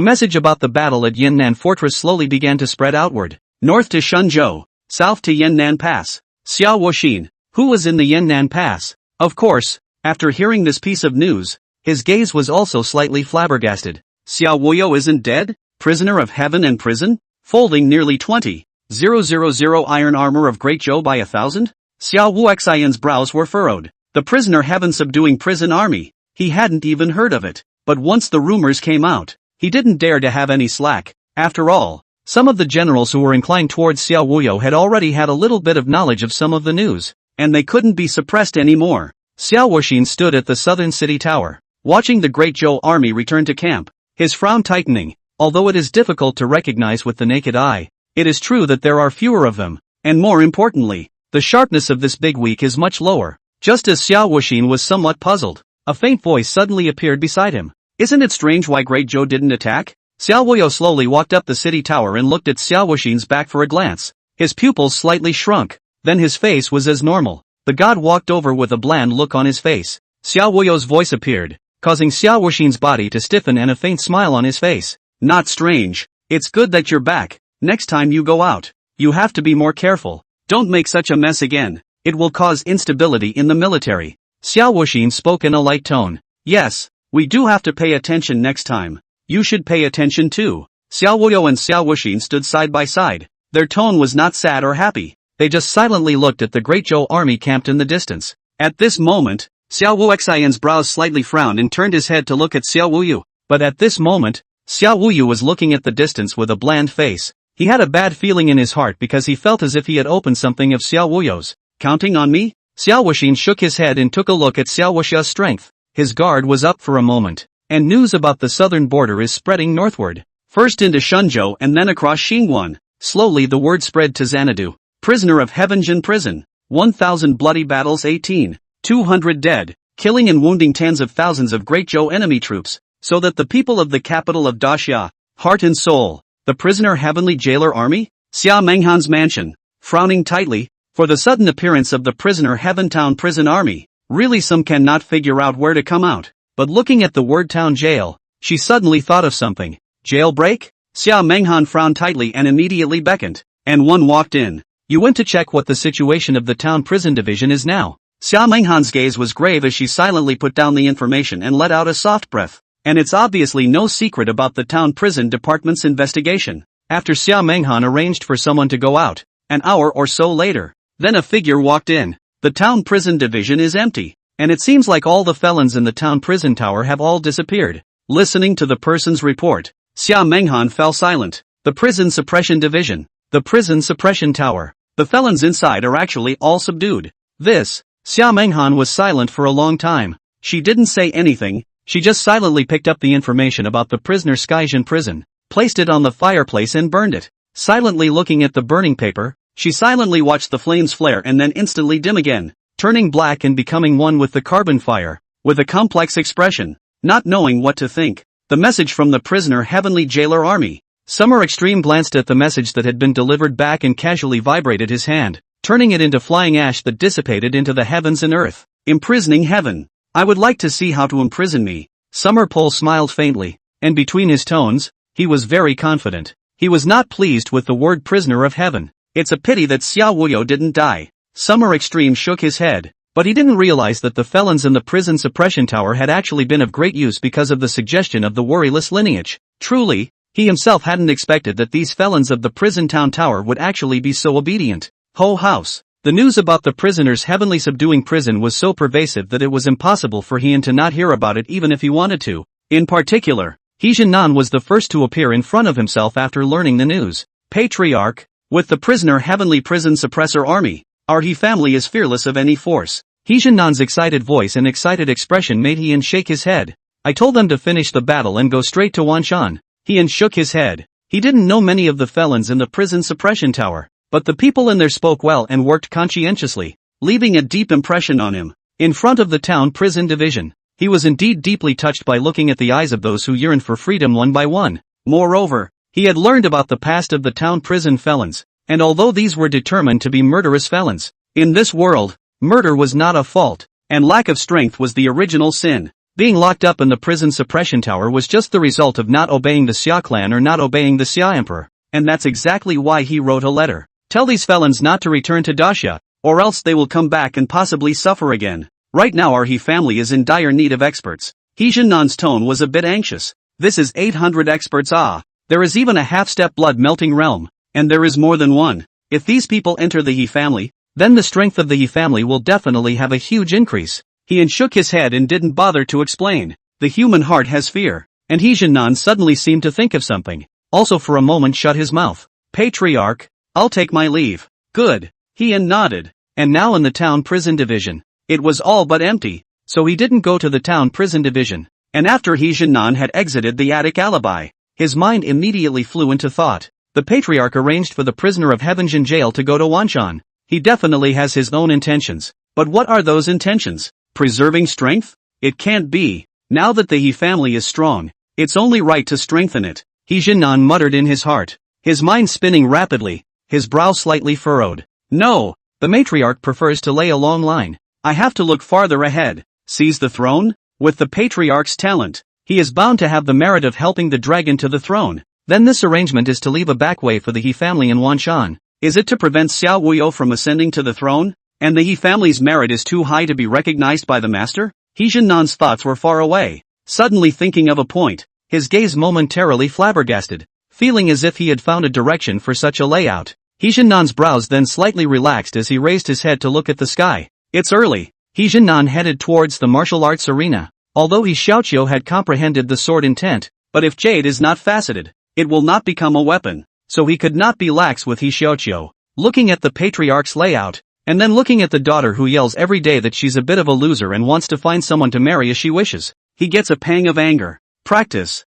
message about the battle at Yannan Fortress slowly began to spread outward, north to Shenzhou, south to Yannan Pass. Xiao Wuxin, who was in the Yannan Pass. Of course, after hearing this piece of news, his gaze was also slightly flabbergasted. Xiao Wuyo isn't dead? Prisoner of heaven and prison? Folding nearly 20,000 iron armor of Great Zhou by 1,000? Xiao Wuxian's brows were furrowed. The prisoner heaven subduing prison army. He hadn't even heard of it. But once the rumors came out, he didn't dare to have any slack. After all, some of the generals who were inclined towards Xiao Wuyo had already had a little bit of knowledge of some of the news, and they couldn't be suppressed anymore. Xiao Wuxin stood at the southern city tower, watching the Great Zhou army return to camp, his frown tightening. Although it is difficult to recognize with the naked eye, it is true that there are fewer of them, and more importantly, the sharpness of this big weak is much lower. Just as Xiao Wuxin was somewhat puzzled, a faint voice suddenly appeared beside him. Isn't it strange why Great Zhou didn't attack? Xiao Wuyo slowly walked up the city tower and looked at Xiao Wuxin's back for a glance. His pupils slightly shrunk, then his face was as normal. The god walked over with a bland look on his face. Xiao Wuyo's voice appeared, causing Xiao Wuxin's body to stiffen and a faint smile on his face. Not strange. It's good that you're back. Next time you go out, you have to be more careful. Don't make such a mess again. It will cause instability in the military. Xiao Wuxin spoke in a light tone. Yes, we do have to pay attention next time. You should pay attention too. Xiao Wuyo and Xiao Wuxin stood side by side. Their tone was not sad or happy. They just silently looked at the Great Zhou army camped in the distance. At this moment, Xiao Wuxian's brows slightly frowned and turned his head to look at Xiao Wuyu. But at this moment, Xiao Wuyu was looking at the distance with a bland face. He had a bad feeling in his heart because he felt as if he had opened something of Xiao Wuyu's. Counting on me? Xiao Wuxin shook his head and took a look at Xiao Wuxia's strength. His guard was up for a moment, and news about the southern border is spreading northward. First into Shenzhou and then across Xingguan. Slowly the word spread to Xanadu. Prisoner of Heaven Jin prison. 1,000 bloody battles 200 dead, killing and wounding tens of thousands of Great Zhou enemy troops, so that the people of the capital of Daxia, heart and soul, the prisoner heavenly jailer army? Xia Menghan's mansion, frowning tightly, for the sudden appearance of the prisoner heaven town prison army. Really some cannot figure out where to come out, but looking at the word town jail, she suddenly thought of something. Jailbreak? Xia Menghan frowned tightly and immediately beckoned, and one walked in. You went to check what the situation of the town prison division is now. Xia Menghan's gaze was grave as she silently put down the information and let out a soft breath. And it's obviously no secret about the town prison department's investigation. After Xia Menghan arranged for someone to go out, an hour or so later, then a figure walked in. The town prison division is empty, and it seems like all the felons in the town prison tower have all disappeared. Listening to the person's report, Xia Menghan fell silent. The prison suppression division. The prison suppression tower. The felons inside are actually all subdued. Xia Menghan was silent for a long time. She didn't say anything. She just silently picked up the information about the prisoner Skyjin prison, placed it on the fireplace and burned it. Silently looking at the burning paper, she silently watched the flames flare and then instantly dim again, turning black and becoming one with the carbon fire, with a complex expression, not knowing what to think. The message from the prisoner heavenly jailer army. Summer Extreme glanced at the message that had been delivered back and casually vibrated his hand, turning it into flying ash that dissipated into the heavens and earth. Imprisoning heaven. I would like to see how to imprison me. Summer Pole smiled faintly, and between his tones, He was very confident. He was not pleased with the word prisoner of heaven. It's a pity that Xiao Wuyo didn't die. Summer Extreme shook his head, but he didn't realize that the felons in the prison suppression tower had actually been of great use because of the suggestion of the worryless lineage. Truly, he himself hadn't expected that these felons of the prison town tower would actually be so obedient. Ho house. The news about the prisoner's heavenly subduing prison was so pervasive that it was impossible for Heian to not hear about it even if he wanted to. In particular, He Jinnan was the first to appear in front of himself after learning the news. Patriarch, with the prisoner heavenly prison suppressor army, our He family is fearless of any force. He Jinnan's excited voice and excited expression made Heian shake his head. I told them to finish the battle and go straight to Wanshan. Heian shook his head. He didn't know many of the felons in the prison suppression tower, but the people in there spoke well and worked conscientiously, leaving a deep impression on him. In front of the town prison division, he was indeed deeply touched by looking at the eyes of those who yearned for freedom one by one. Moreover, he had learned about the past of the town prison felons, and although these were determined to be murderous felons, in this world, murder was not a fault, and lack of strength was the original sin. Being locked up in the prison suppression tower was just the result of not obeying the Xia clan or not obeying the Xia emperor, and that's exactly why he wrote a letter. Tell these felons not to return to Daxia, or else they will come back and possibly suffer again. Right now our He family is in dire need of experts. He Jinnan's tone was a bit anxious. This is 800 experts. There is even a half-step blood-melting realm, and there is more than one. If these people enter the He family, then the strength of the He family will definitely have a huge increase. Heian shook his head and didn't bother to explain. The human heart has fear, and He Jinnan suddenly seemed to think of something. Also for a moment shut his mouth. Patriarch, I'll take my leave. Good. Heian nodded. And now in the town prison division, it was all but empty, so he didn't go to the town prison division. And after He Jinnan had exited the attic alibi, his mind immediately flew into thought. The patriarch arranged for the prisoner of Heavenjin jail to go to Wanshan. He definitely has his own intentions. But what are those intentions? Preserving strength? It can't be. Now that the He family is strong, it's only right to strengthen it. He Jinnan muttered in his heart, his mind spinning rapidly, his brow slightly furrowed. No, the matriarch prefers to lay a long line. I have to look farther ahead. Seize the throne? With the patriarch's talent, he is bound to have the merit of helping the dragon to the throne. Then this arrangement is to leave a back way for the He family in Wanshan. Is it to prevent Xiao Wuyo from ascending to the throne? And the He family's merit is too high to be recognized by the master? He Jinnan's thoughts were far away. Suddenly thinking of a point, his gaze momentarily flabbergasted, feeling as if he had found a direction for such a layout. He Jinnan's brows then slightly relaxed as he raised his head to look at the sky. It's early. He Jinnan headed towards the martial arts arena. Although He Xiaoqiu had comprehended the sword intent, but if jade is not faceted, it will not become a weapon, so he could not be lax with He Xiaoqiu. Looking at the patriarch's layout, and then looking at the daughter who yells every day that she's a bit of a loser and wants to find someone to marry as she wishes, he gets a pang of anger. Practice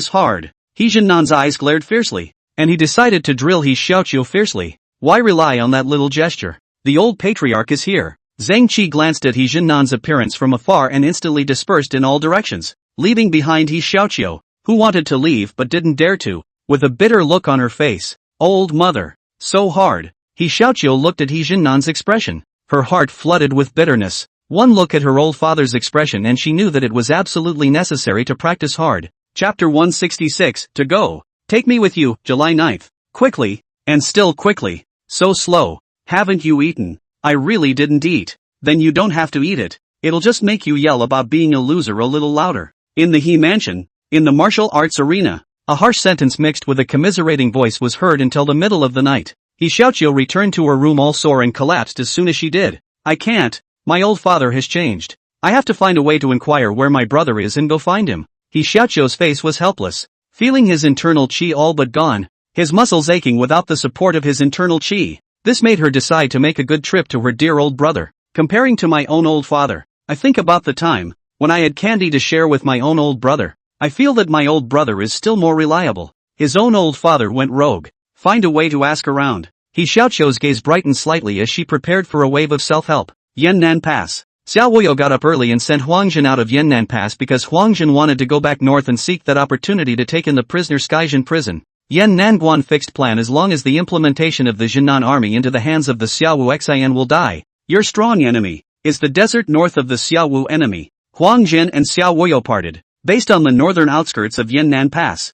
hard. He Jinnan's eyes glared fiercely, and he decided to drill He Xiaoqiu fiercely. Why rely on that little gesture? The old patriarch is here. Zhang Qi glanced at He Jinnan's appearance from afar and instantly dispersed in all directions, leaving behind He Xiaoqiu, who wanted to leave but didn't dare to, with a bitter look on her face. Old mother. So hard. He Xiaoqiu looked at He Jinnan's expression. Her heart flooded with bitterness. One look at her old father's expression and she knew that it was absolutely necessary to practice hard. Chapter 166, to go. Take me with you, July 9th. Quickly, and still quickly. So slow. Haven't you eaten? I really didn't eat. Then you don't have to eat it. It'll just make you yell about being a loser a little louder. In the He mansion, in the martial arts arena, a harsh sentence mixed with a commiserating voice was heard until the middle of the night. He Xiaoqiu returned to her room all sore and collapsed as soon as she did. I can't. My old father has changed. I have to find a way to inquire where my brother is and go find him. He Xiaoqiu's face was helpless, feeling his internal qi all but gone, his muscles aching without the support of his internal qi. This made her decide to make a good trip to her dear old brother. Comparing to my own old father, I think about the time when I had candy to share with my own old brother. I feel that my old brother is still more reliable. His own old father went rogue. Find a way to ask around. He Xiaoqiu's gaze brightened slightly as she prepared for a wave of self-help. Yannan Pass. Xiao Wuyo got up early and sent Huangjin out of Yannan Pass because Huangjin wanted to go back north and seek that opportunity to take in the prisoner Skyjin prison. Yan Nanguan fixed plan as long as the implementation of the Jinnan army into the hands of the Xiaowu Xian will die. Your strong enemy is the desert north of the Xiaowu enemy. Huangjin and Xiao Wuyo parted, based on the northern outskirts of Yannan Pass.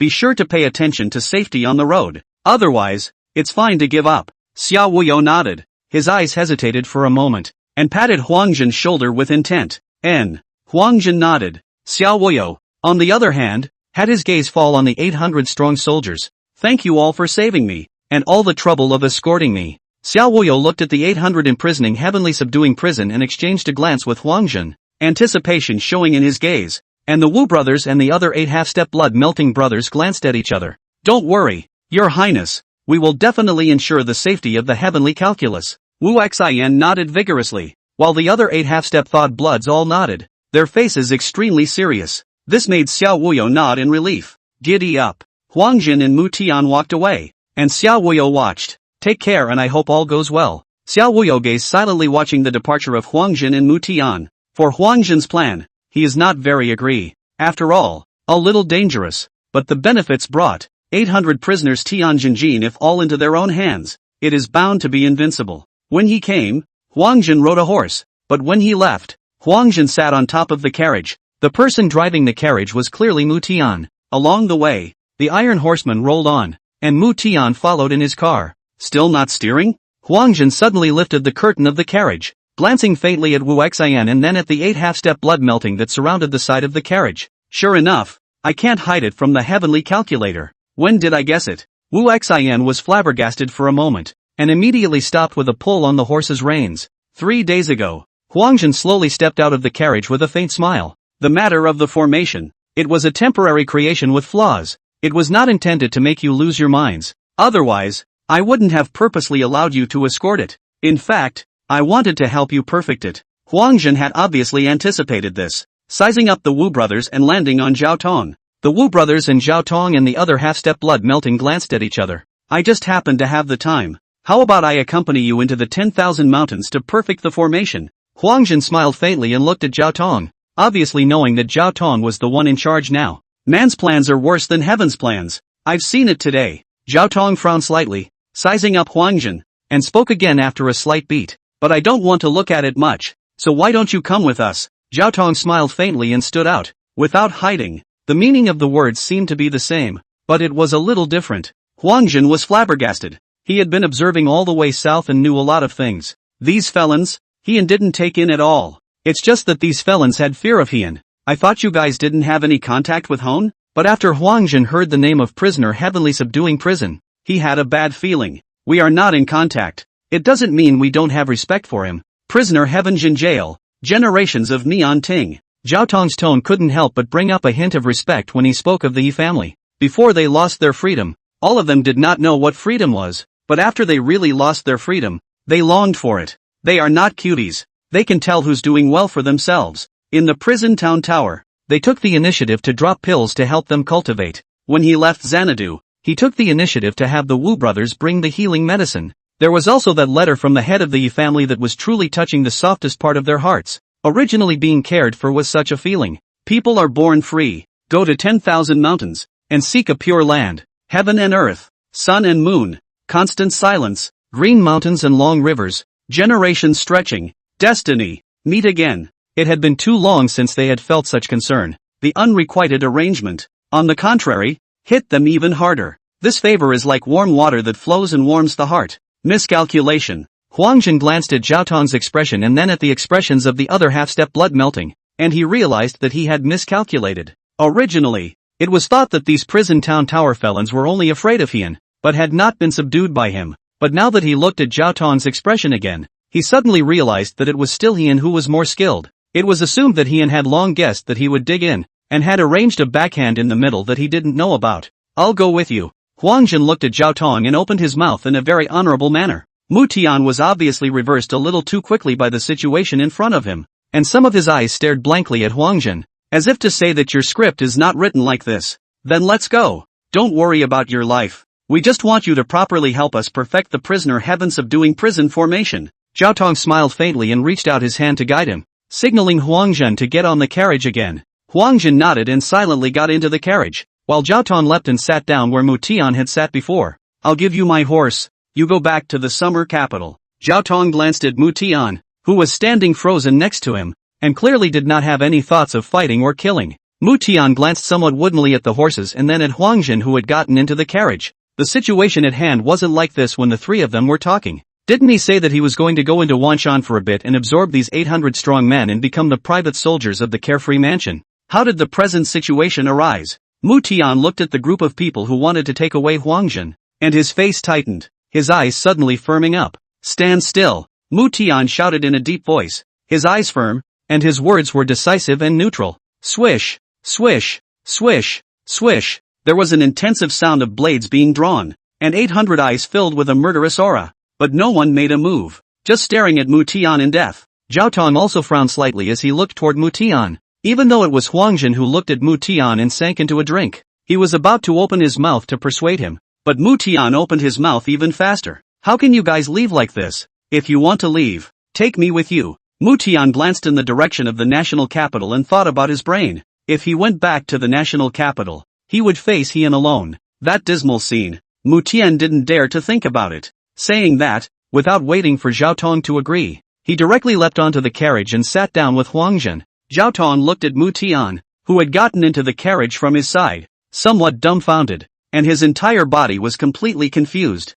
be sure to pay attention to safety on the road. Otherwise, it's fine to give up. Xiao Wuyo nodded. His eyes hesitated for a moment, and patted Huang Zhen's shoulder with intent. Huang Zhen nodded. Xiao Wuyo, on the other hand, had his gaze fall on the 800 strong soldiers. Thank you all for saving me, and all the trouble of escorting me. Xiao Wuyo looked at the 800 imprisoning heavenly subduing prison and exchanged a glance with Huang Zhen, anticipation showing in his gaze, and the Wu brothers and the other 8 half-step blood-melting brothers glanced at each other. Don't worry, Your Highness, we will definitely ensure the safety of the heavenly calculus. Wu Xian nodded vigorously, while the other 8 half-step thawed bloods all nodded, their faces extremely serious. This made Xiao Wuyo nod in relief. Giddy up. Huang Zhen and Mu Tian walked away, and Xiao Wuyo watched. Take care and I hope all goes well. Xiao Wuyo gazed silently watching the departure of Huang Zhen and Mu Tian. For Huang Zhen's plan, he is not very agree. After all, a little dangerous, but the benefits brought. 800 prisoners Tianjin if all into their own hands, it is bound to be invincible. When he came, Huang Zhen rode a horse, but when he left, Huang Zhen sat on top of the carriage. The person driving the carriage was clearly Mu Tian. Along the way, the Iron Horseman rolled on, and Mu Tian followed in his car. Still not steering? Huang Zhen suddenly lifted the curtain of the carriage, glancing faintly at Wu Xian and then at the 8 half-step blood melting that surrounded the side of the carriage. Sure enough, I can't hide it from the heavenly calculator. When did I guess it? Wu Xian was flabbergasted for a moment, and immediately stopped with a pull on the horse's reins. 3 days ago, Huang Zhen slowly stepped out of the carriage with a faint smile. The matter of the formation. It was a temporary creation with flaws. It was not intended to make you lose your minds. Otherwise, I wouldn't have purposely allowed you to escort it. In fact, I wanted to help you perfect it. Huang Zhen had obviously anticipated this, sizing up the Wu brothers and landing on Zhao Tong. The Wu brothers and Zhao Tong and the other half-step blood melting glanced at each other. I just happened to have the time. How about I accompany you into the 10,000 mountains to perfect the formation? Huang Zhen smiled faintly and looked at Zhao Tong, obviously knowing that Zhao Tong was the one in charge now. Man's plans are worse than heaven's plans. I've seen it today. Zhao Tong frowned slightly, sizing up Huang Zhen, and spoke again after a slight beat. But I don't want to look at it much, so why don't you come with us? Zhao Tong smiled faintly and stood out, without hiding. The meaning of the words seemed to be the same, but it was a little different. Huang Zhen was flabbergasted. He had been observing all the way south and knew a lot of things. These felons, Heian didn't take in at all. It's just that these felons had fear of Heian. I thought you guys didn't have any contact with Hon? But after Huang Zhen heard the name of prisoner heavenly subduing prison, he had a bad feeling. We are not in contact. It doesn't mean we don't have respect for him. Prisoner Heaven Jin Jail, generations of Neon Ting. Zhao Tong's tone couldn't help but bring up a hint of respect when he spoke of the Yi family. Before they lost their freedom, all of them did not know what freedom was, but after they really lost their freedom, they longed for it. They are not cuties. They can tell who's doing well for themselves. In the prison town tower, they took the initiative to drop pills to help them cultivate. When he left Xanadu, he took the initiative to have the Wu brothers bring the healing medicine. There was also that letter from the head of the Yi family that was truly touching the softest part of their hearts. Originally being cared for was such a feeling. People are born free. Go to 10,000 mountains, and seek a pure land. Heaven and earth, sun and moon, constant silence, green mountains and long rivers, generations stretching, destiny, meet again. It had been too long since they had felt such concern. The unrequited arrangement, on the contrary, hit them even harder. This favor is like warm water that flows and warms the heart. Miscalculation. Huang Zhen glanced at Zhao Tong's expression and then at the expressions of the other half-step blood melting, and he realized that he had miscalculated. Originally, it was thought that these prison town tower felons were only afraid of Heian, but had not been subdued by him. But now that he looked at Zhao Tong's expression again, he suddenly realized that it was still Heian who was more skilled. It was assumed that Heian had long guessed that he would dig in, and had arranged a backhand in the middle that he didn't know about. I'll go with you. Huang Zhen looked at Zhao Tong and opened his mouth in a very honorable manner. Mu Tian was obviously reversed a little too quickly by the situation in front of him, and some of his eyes stared blankly at Huang Zhen, as if to say that your script is not written like this. Then let's go. Don't worry about your life. We just want you to properly help us perfect the prisoner heaven subduing prison formation. Zhao Tong smiled faintly and reached out his hand to guide him, signaling Huang Zhen to get on the carriage again. Huang Zhen nodded and silently got into the carriage, while Zhao Tong leapt and sat down where Mu Tian had sat before. I'll give you my horse. You go back to the summer capital. Zhao Tong glanced at Mu Tian, who was standing frozen next to him, and clearly did not have any thoughts of fighting or killing. Mu Tian glanced somewhat woodenly at the horses and then at Huang Jin, who had gotten into the carriage. The situation at hand wasn't like this when the three of them were talking. Didn't he say that he was going to go into Wanshan for a bit and absorb these 800 strong men and become the private soldiers of the carefree mansion? How did the present situation arise? Mu Tian looked at the group of people who wanted to take away Huang Jin, and his face tightened, his eyes suddenly firming up. Stand still, Mu Tian shouted in a deep voice, his eyes firm, and his words were decisive and neutral. Swish, swish, swish, swish. There was an intensive sound of blades being drawn, and 800 eyes filled with a murderous aura. But no one made a move, just staring at Mu Tian in death. Zhao Tong also frowned slightly as he looked toward Mu Tian. Even though it was Huang Jin who looked at Mu Tian and sank into a drink, he was about to open his mouth to persuade him. But Mu Tian opened his mouth even faster. How can you guys leave like this? If you want to leave, take me with you. Mu Tian glanced in the direction of the national capital and thought about his brain. If he went back to the national capital, he would face Hien alone. That dismal scene. Mu Tian didn't dare to think about it. Saying that, without waiting for Zhao Tong to agree, he directly leapt onto the carriage and sat down with Huang Jin. Zhao Tong looked at Mu Tian, who had gotten into the carriage from his side, somewhat dumbfounded, and his entire body was completely confused.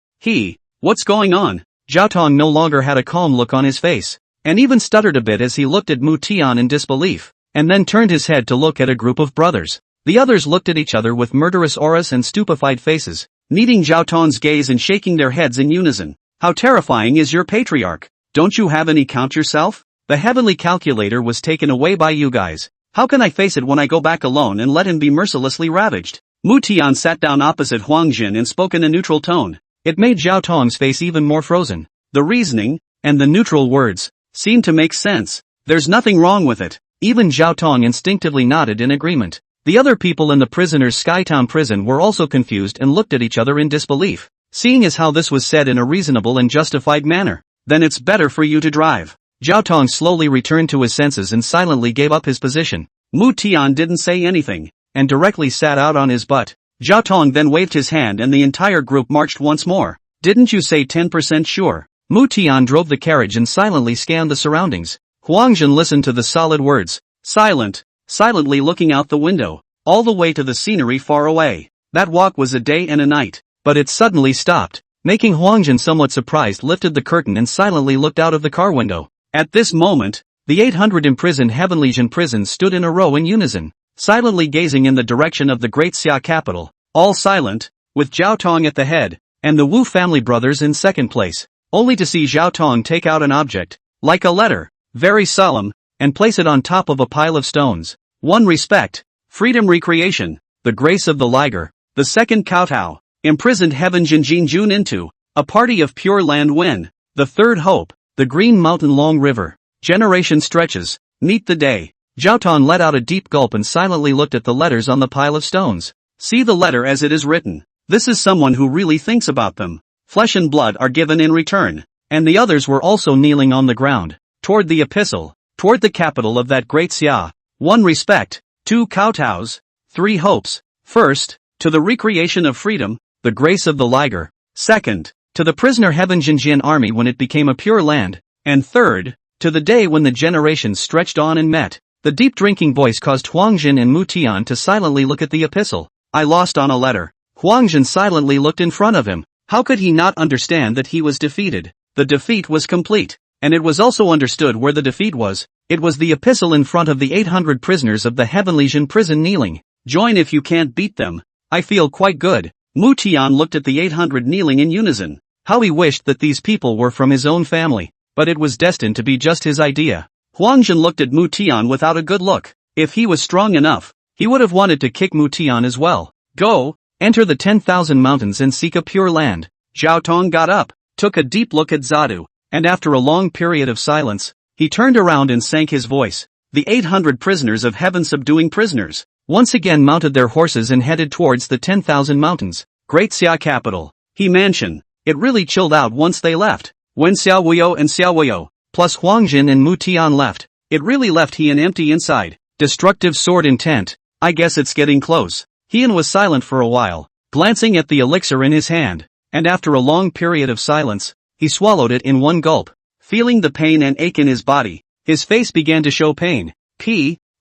What's going on? Zhao Tong no longer had a calm look on his face, and even stuttered a bit as he looked at Mu Tian in disbelief, and then turned his head to look at a group of brothers. The others looked at each other with murderous auras and stupefied faces, meeting Zhao Tong's gaze and shaking their heads in unison. How terrifying is your patriarch? Don't you have any count yourself? The heavenly calculator was taken away by you guys. How can I face it when I go back alone and let him be mercilessly ravaged? Mu Tian sat down opposite Huang Jin and spoke in a neutral tone. It made Zhao Tong's face even more frozen. The reasoning, and the neutral words, seemed to make sense. There's nothing wrong with it. Even Zhao Tong instinctively nodded in agreement. The other people in the prisoner's Skytown prison were also confused and looked at each other in disbelief, seeing as how this was said in a reasonable and justified manner. Then it's better for you to drive. Zhao Tong slowly returned to his senses and silently gave up his position. Mu Tian didn't say anything, and directly sat out on his butt. Zhao Tong then waved his hand and the entire group marched once more. Didn't you say 10% sure? Mu Tian drove the carriage and silently scanned the surroundings. Huang Jin listened to the solid words, silently looking out the window, all the way to the scenery far away. That walk was a day and a night, but it suddenly stopped, making Huang Jin somewhat surprised. Lifted the curtain and silently looked out of the car window. At this moment, the 800 imprisoned Heavenlysian prisons stood in a row in unison, silently gazing in the direction of the great Xia capital, all silent, with Zhao Tong at the head, and the Wu family brothers in second place, only to see Zhao Tong take out an object, like a letter, very solemn, and place it on top of a pile of stones. One respect, freedom recreation, the grace of the liger, the second kowtow, imprisoned heaven Jinjin Jun into, a party of pure land when, the third hope, the green mountain long river, generation stretches, meet the day. Zhao Tong let out a deep gulp and silently looked at the letters on the pile of stones. See the letter as it is written. This is someone who really thinks about them. Flesh and blood are given in return. And the others were also kneeling on the ground, toward the epistle, toward the capital of that great Xia. 1 respect, 2 kowtows, 3 hopes. First, to the recreation of freedom, the grace of the liger. Second, to the prisoner heaven Jinjian army when it became a pure land. And third, to the day when the generations stretched on and met. The deep drinking voice caused Huang Jin and Mu Tian to silently look at the epistle. I lost on a letter. Huang Jin silently looked in front of him. How could he not understand that he was defeated? The defeat was complete, and it was also understood where the defeat was. It was the epistle in front of the 800 prisoners of the Heavenlysian prison kneeling. Join if you can't beat them. I feel quite good. Mu Tian looked at the 800 kneeling in unison. How he wished that these people were from his own family, but it was destined to be just his idea. Huang Jin looked at Mu Tian without a good look. If he was strong enough, he would have wanted to kick Mu Tian as well. Go, enter the 10,000 mountains and seek a pure land. Zhao Tong got up, took a deep look at Zadu, and after a long period of silence, he turned around and sank his voice. The 800 prisoners of heaven subduing prisoners, once again mounted their horses and headed towards the 10,000 mountains, Great Xia capital. He mansion. It really chilled out once they left. When Xiao Wuyo and Xiao Wuyo, plus Huang Jin and Mu Tian left, it really left Hien empty inside. Destructive sword intent. I guess it's getting close. Hien was silent for a while, glancing at the elixir in his hand, and after a long period of silence, he swallowed it in one gulp. Feeling the pain and ache in his body, his face began to show pain.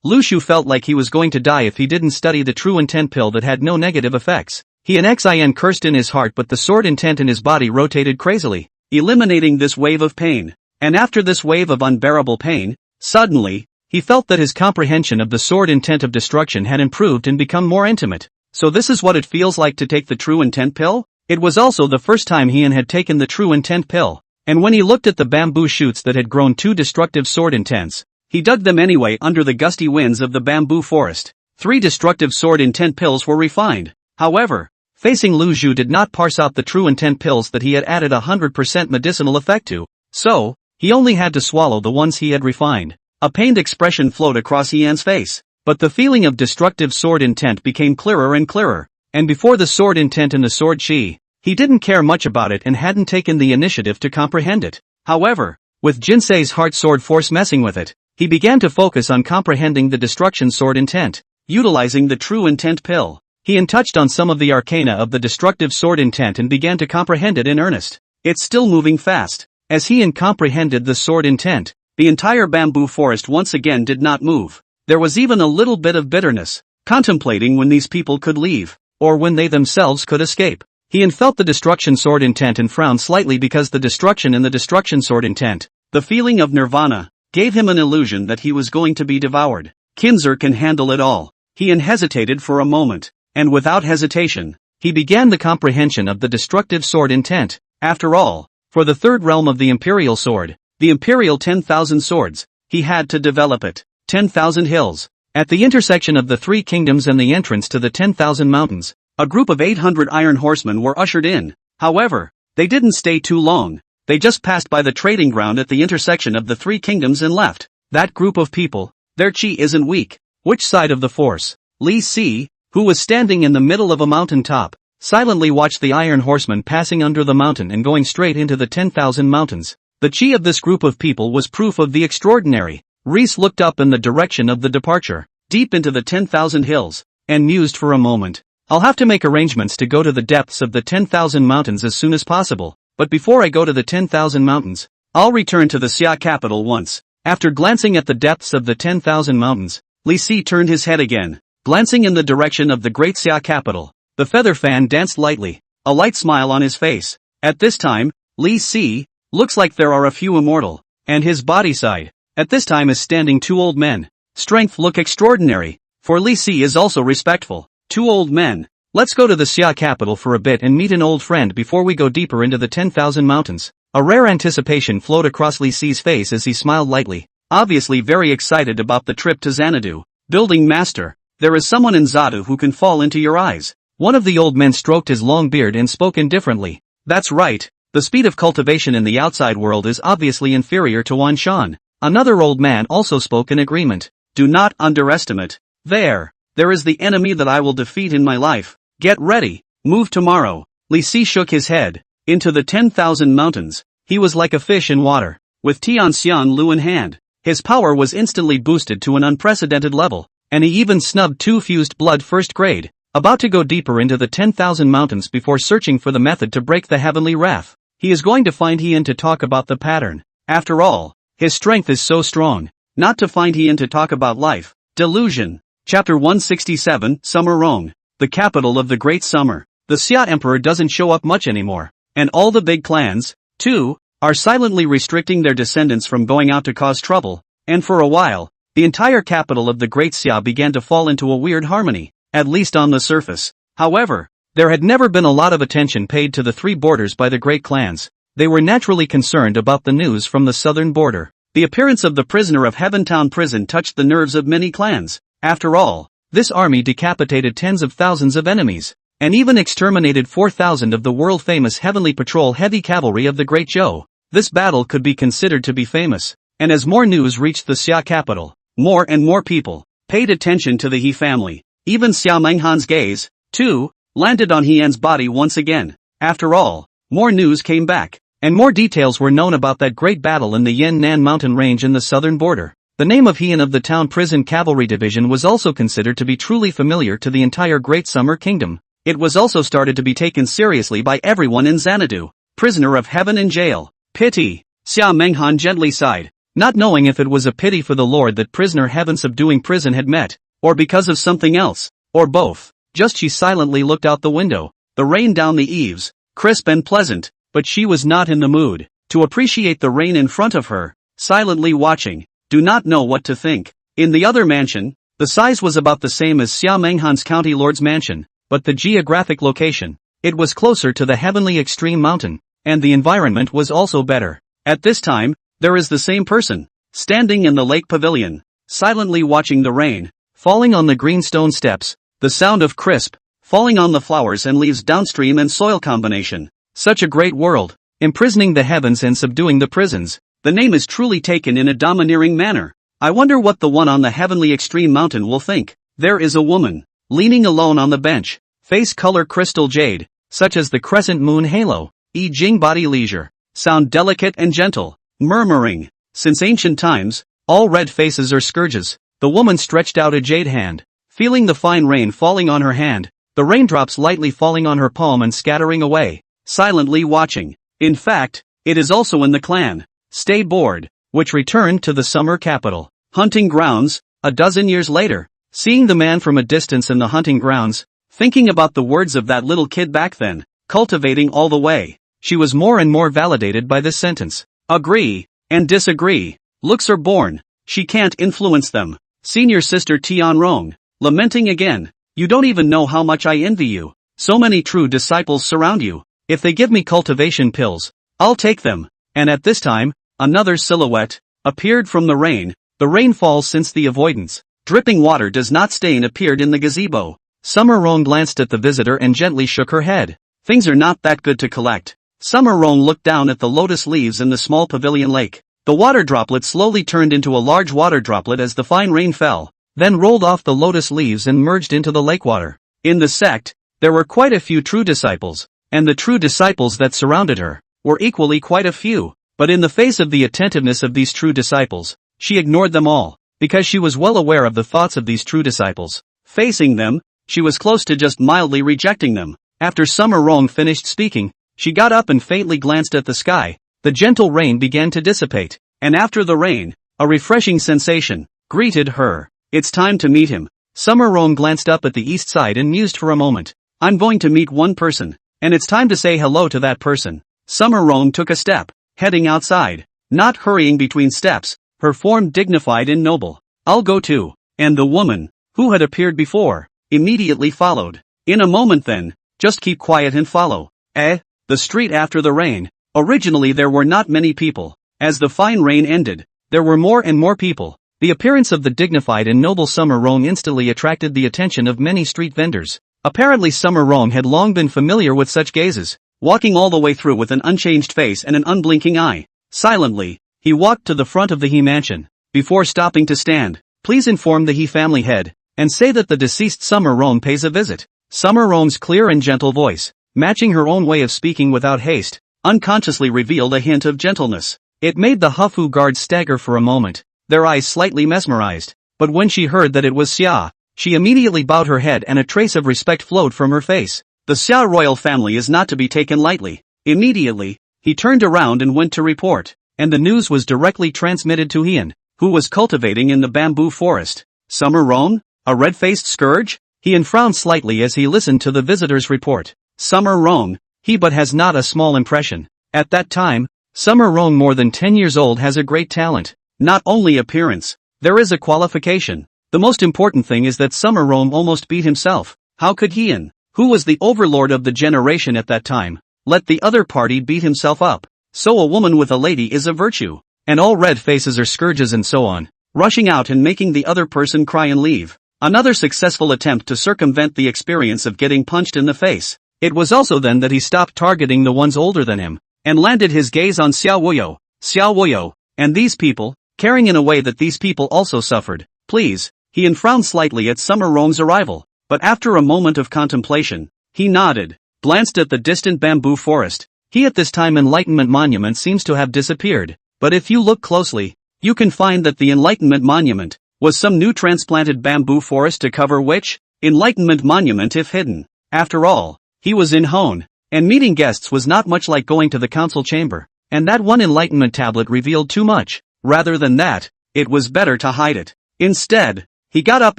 Lu Shu felt like he was going to die if he didn't study the true intent pill that had no negative effects. He and Xin cursed in his heart, but the sword intent in his body rotated crazily, eliminating this wave of pain. And after this wave of unbearable pain, suddenly, he felt that his comprehension of the sword intent of destruction had improved and become more intimate. So this is what it feels like to take the true intent pill? It was also the first time Heian had taken the true intent pill, and when he looked at the bamboo shoots that had grown two destructive sword intents, he dug them anyway under the gusty winds of the bamboo forest. 3 destructive sword intent pills were refined. However, facing Lu Zhu did not parse out the true intent pills that he had added 100% medicinal effect to, so, he only had to swallow the ones he had refined. A pained expression flowed across Heian's face, but the feeling of destructive sword intent became clearer and clearer, and before the sword intent in the sword chi, he didn't care much about it and hadn't taken the initiative to comprehend it. However, with Jinsei's heart sword force messing with it, he began to focus on comprehending the destruction sword intent. Utilizing the true intent pill, Heian touched on some of the arcana of the destructive sword intent and began to comprehend it in earnest. It's still moving fast. As Heian comprehended the sword intent, the entire bamboo forest once again did not move. There was even a little bit of bitterness, contemplating when these people could leave, or when they themselves could escape. Heian felt the destruction sword intent and frowned slightly because the destruction in the destruction sword intent, the feeling of nirvana, gave him an illusion that he was going to be devoured. Kinzer can handle it all. Heian hesitated for a moment, and without hesitation, he began the comprehension of the destructive sword intent. After all, for the third realm of the Imperial Sword, the Imperial 10,000 Swords, he had to develop it. 10,000 Hills. At the intersection of the 3 kingdoms and the entrance to the 10,000 Mountains, a group of 800 Iron Horsemen were ushered in. However, they didn't stay too long. They just passed by the trading ground at the intersection of the 3 kingdoms and left. That group of people, their chi isn't weak. Which side of the force? Li Si, who was standing in the middle of a mountain top, silently watched the Iron Horsemen passing under the mountain and going straight into the 10,000 mountains. The chi of this group of people was proof of the extraordinary. Reese looked up in the direction of the departure, deep into the 10,000 hills, and mused for a moment. I'll have to make arrangements to go to the depths of the 10,000 mountains as soon as possible, but before I go to the 10,000 mountains, I'll return to the Xia capital once. After glancing at the depths of the 10,000 mountains, Li Si turned his head again, glancing in the direction of the great Xia capital. The feather fan danced lightly, a light smile on his face. At this time, Li Si looks like there are a few immortal, and his body side, at this time is standing 2 old men. Strength look extraordinary, for Li Si is also respectful. 2 old men. Let's go to the Xia capital for a bit and meet an old friend before we go deeper into the 10,000 mountains. A rare anticipation flowed across Li Si's face as he smiled lightly, obviously very excited about the trip to Xanadu. Building master, there is someone in Xanadu who can fall into your eyes. One of the old men stroked his long beard and spoke indifferently. That's right, the speed of cultivation in the outside world is obviously inferior to Wan Shan. Another old man also spoke in agreement. Do not underestimate. There is the enemy that I will defeat in my life. Get ready, move tomorrow. Li Si shook his head. Into the 10,000 mountains, he was like a fish in water. With Tianxian Lu in hand, his power was instantly boosted to an unprecedented level, and he even snubbed 2 fused blood first grade. About to go deeper into the 10,000 mountains before searching for the method to break the heavenly wrath. He is going to find Heian to talk about the pattern. After all, his strength is so strong. Not to find Heian to talk about life. Delusion. Chapter 167, Summer Rong. The capital of the Great Summer. The Xia Emperor doesn't show up much anymore. And all the big clans, too, are silently restricting their descendants from going out to cause trouble. And for a while, the entire capital of the Great Xia began to fall into a weird harmony. At least on the surface. However, there had never been a lot of attention paid to the 3 borders by the great clans. They were naturally concerned about the news from the southern border. The appearance of the prisoner of Heaventown prison touched the nerves of many clans. After all, this army decapitated tens of thousands of enemies, and even exterminated 4,000 of the world-famous Heavenly Patrol heavy cavalry of the Great Zhou. This battle could be considered to be famous, and as more news reached the Xia capital, more and more people paid attention to the He family. Even Xiao Menghan's gaze, too, landed on Heian's body once again. After all, more news came back, and more details were known about that great battle in the Yannan mountain range in the southern border. The name of Heian of the Town Prison Cavalry Division was also considered to be truly familiar to the entire Great Summer Kingdom. It was also started to be taken seriously by everyone in Xanadu. Prisoner of Heaven in jail. Pity. Xiao Menghan gently sighed. not knowing if it was a pity for the Lord that prisoner heaven subduing prison had met, or because of something else, or both. Just she silently looked out the window, the rain down the eaves, crisp and pleasant, but she was not in the mood to appreciate the rain in front of her, silently watching, do not know what to think. In the other mansion, the size was about the same as Xia Menghan's county lord's mansion, but the geographic location, it was closer to the heavenly extreme mountain, and the environment was also better. At this time, there is the same person, standing in the lake pavilion, silently watching the rain, falling on the green stone steps, the sound of crisp, falling on the flowers and leaves downstream and soil combination. Such a great world, imprisoning the heavens and subduing the prisons. The name is truly taken in a domineering manner. I wonder what the one on the heavenly extreme mountain will think. There is a woman, leaning alone on the bench, face color crystal jade, such as the crescent moon halo, Jing body leisure, sound delicate and gentle, murmuring. Since ancient times, all red faces are scourges. The woman stretched out a jade hand, feeling the fine rain falling on her hand, the raindrops lightly falling on her palm and scattering away, silently watching. In fact, it is also in the clan, Stay Bored, which returned to the summer capital, hunting grounds, a dozen years later, seeing the man from a distance in the hunting grounds, thinking about the words of that little kid back then, cultivating all the way. She was more and more validated by this sentence. Agree, and disagree. Looks are born. She can't influence them. Senior sister Tianrong, lamenting again. You don't even know how much I envy you. So many true disciples surround you. If they give me cultivation pills, I'll take them. And at this time, another silhouette appeared from the rain. The rain falls since the avoidance. Dripping water does not stain appeared in the gazebo. Summer Rong glanced at the visitor and gently shook her head. Things are not that good to collect. Summer Rong looked down at the lotus leaves in the small pavilion lake. The water droplet slowly turned into a large water droplet as the fine rain fell, then rolled off the lotus leaves and merged into the lake water. In the sect, there were quite a few true disciples, and the true disciples that surrounded her were equally quite a few, but in the face of the attentiveness of these true disciples, she ignored them all, because she was well aware of the thoughts of these true disciples. Facing them, she was close to just mildly rejecting them. After Summer Rong finished speaking, she got up and faintly glanced at the sky. The gentle rain began to dissipate, and after the rain, a refreshing sensation greeted her. It's time to meet him. Summer Rong glanced up at the east side and mused for a moment. I'm going to meet one person, and it's time to say hello to that person. Summer Rong took a step, heading outside, not hurrying between steps, her form dignified and noble. I'll go too. And the woman, who had appeared before, immediately followed. In a moment then, just keep quiet and follow. The street after the rain. Originally there were not many people. As the fine rain ended, there were more and more people. The appearance of the dignified and noble Summer Rong instantly attracted the attention of many street vendors. Apparently Summer Rong had long been familiar with such gazes, walking all the way through with an unchanged face and an unblinking eye. Silently, he walked to the front of the He mansion. Before stopping to stand, please inform the He family head, and say that the deceased Summer Rong pays a visit. Summer Rong's clear and gentle voice, matching her own way of speaking without haste, unconsciously revealed a hint of gentleness. It made the Hufu guards stagger for a moment, their eyes slightly mesmerized, but when she heard that it was Xia, she immediately bowed her head and a trace of respect flowed from her face. The Xia royal family is not to be taken lightly. Immediately, he turned around and went to report, and the news was directly transmitted to Hien, who was cultivating in the bamboo forest. Summer Rong? A red-faced scourge? Hien frowned slightly as he listened to the visitor's report. Summer Rong, he but has not a small impression. At that time, Summer Rong more than 10 years old has a great talent. Not only appearance, there is a qualification. The most important thing is that Summer Rong almost beat himself. How could Hien, who was the overlord of the generation at that time, let the other party beat himself up? So a woman with a lady is a virtue, and all red faces are scourges and so on. Rushing out and making the other person cry and leave. Another successful attempt to circumvent the experience of getting punched in the face. It was also then that he stopped targeting the ones older than him, and landed his gaze on Xiao Wuyo, and these people, caring in a way that these people also suffered. Please, he frowned slightly at Summer Rong's arrival, but after a moment of contemplation, he nodded, glanced at the distant bamboo forest. He at this time Enlightenment Monument seems to have disappeared, but if you look closely, you can find that the Enlightenment Monument was some new transplanted bamboo forest to cover which Enlightenment Monument if hidden. After all, he was in Hone, and meeting guests was not much like going to the council chamber, and that one Enlightenment tablet revealed too much. Rather than that, it was better to hide it. Instead, he got up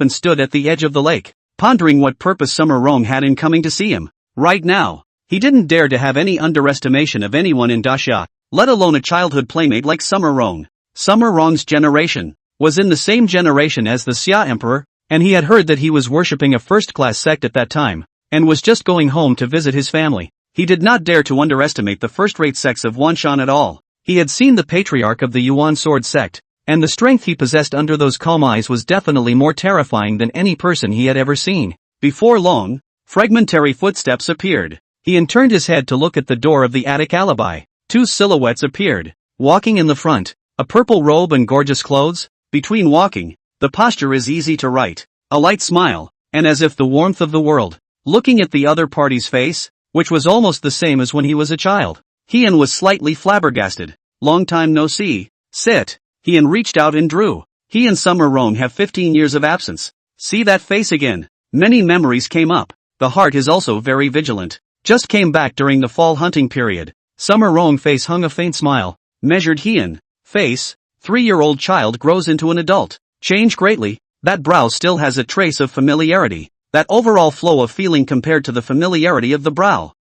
and stood at the edge of the lake, pondering what purpose Summer Rong had in coming to see him. Right now, he didn't dare to have any underestimation of anyone in Daxia, let alone a childhood playmate like Summer Rong. Summer Rong's generation was in the same generation as the Xia Emperor, and he had heard that he was worshipping a first-class sect at that time, and was just going home to visit his family. He did not dare to underestimate the first-rate sects of Wanshan at all. He had seen the patriarch of the Yuan Sword sect, and the strength he possessed under those calm eyes was definitely more terrifying than any person he had ever seen. Before long, fragmentary footsteps appeared. He turned his head to look at the door of the attic alibi. Two silhouettes appeared, walking in the front, a purple robe and gorgeous clothes. Between walking, the posture is easy to write, a light smile, and as if the warmth of the world. Looking at the other party's face, which was almost the same as when he was a child, Heian was slightly flabbergasted. Long time no see. Sit. Heian reached out and drew. He and Summer Rong have 15 years of absence. See that face again. Many memories came up. The heart is also very vigilant. Just came back during the fall hunting period. Summer Rong face hung a faint smile. Measured Heian. Face. 3-year-old child grows into an adult. Change greatly. That brow still has a trace of familiarity. That overall flow of feeling compared to the familiarity of the brow.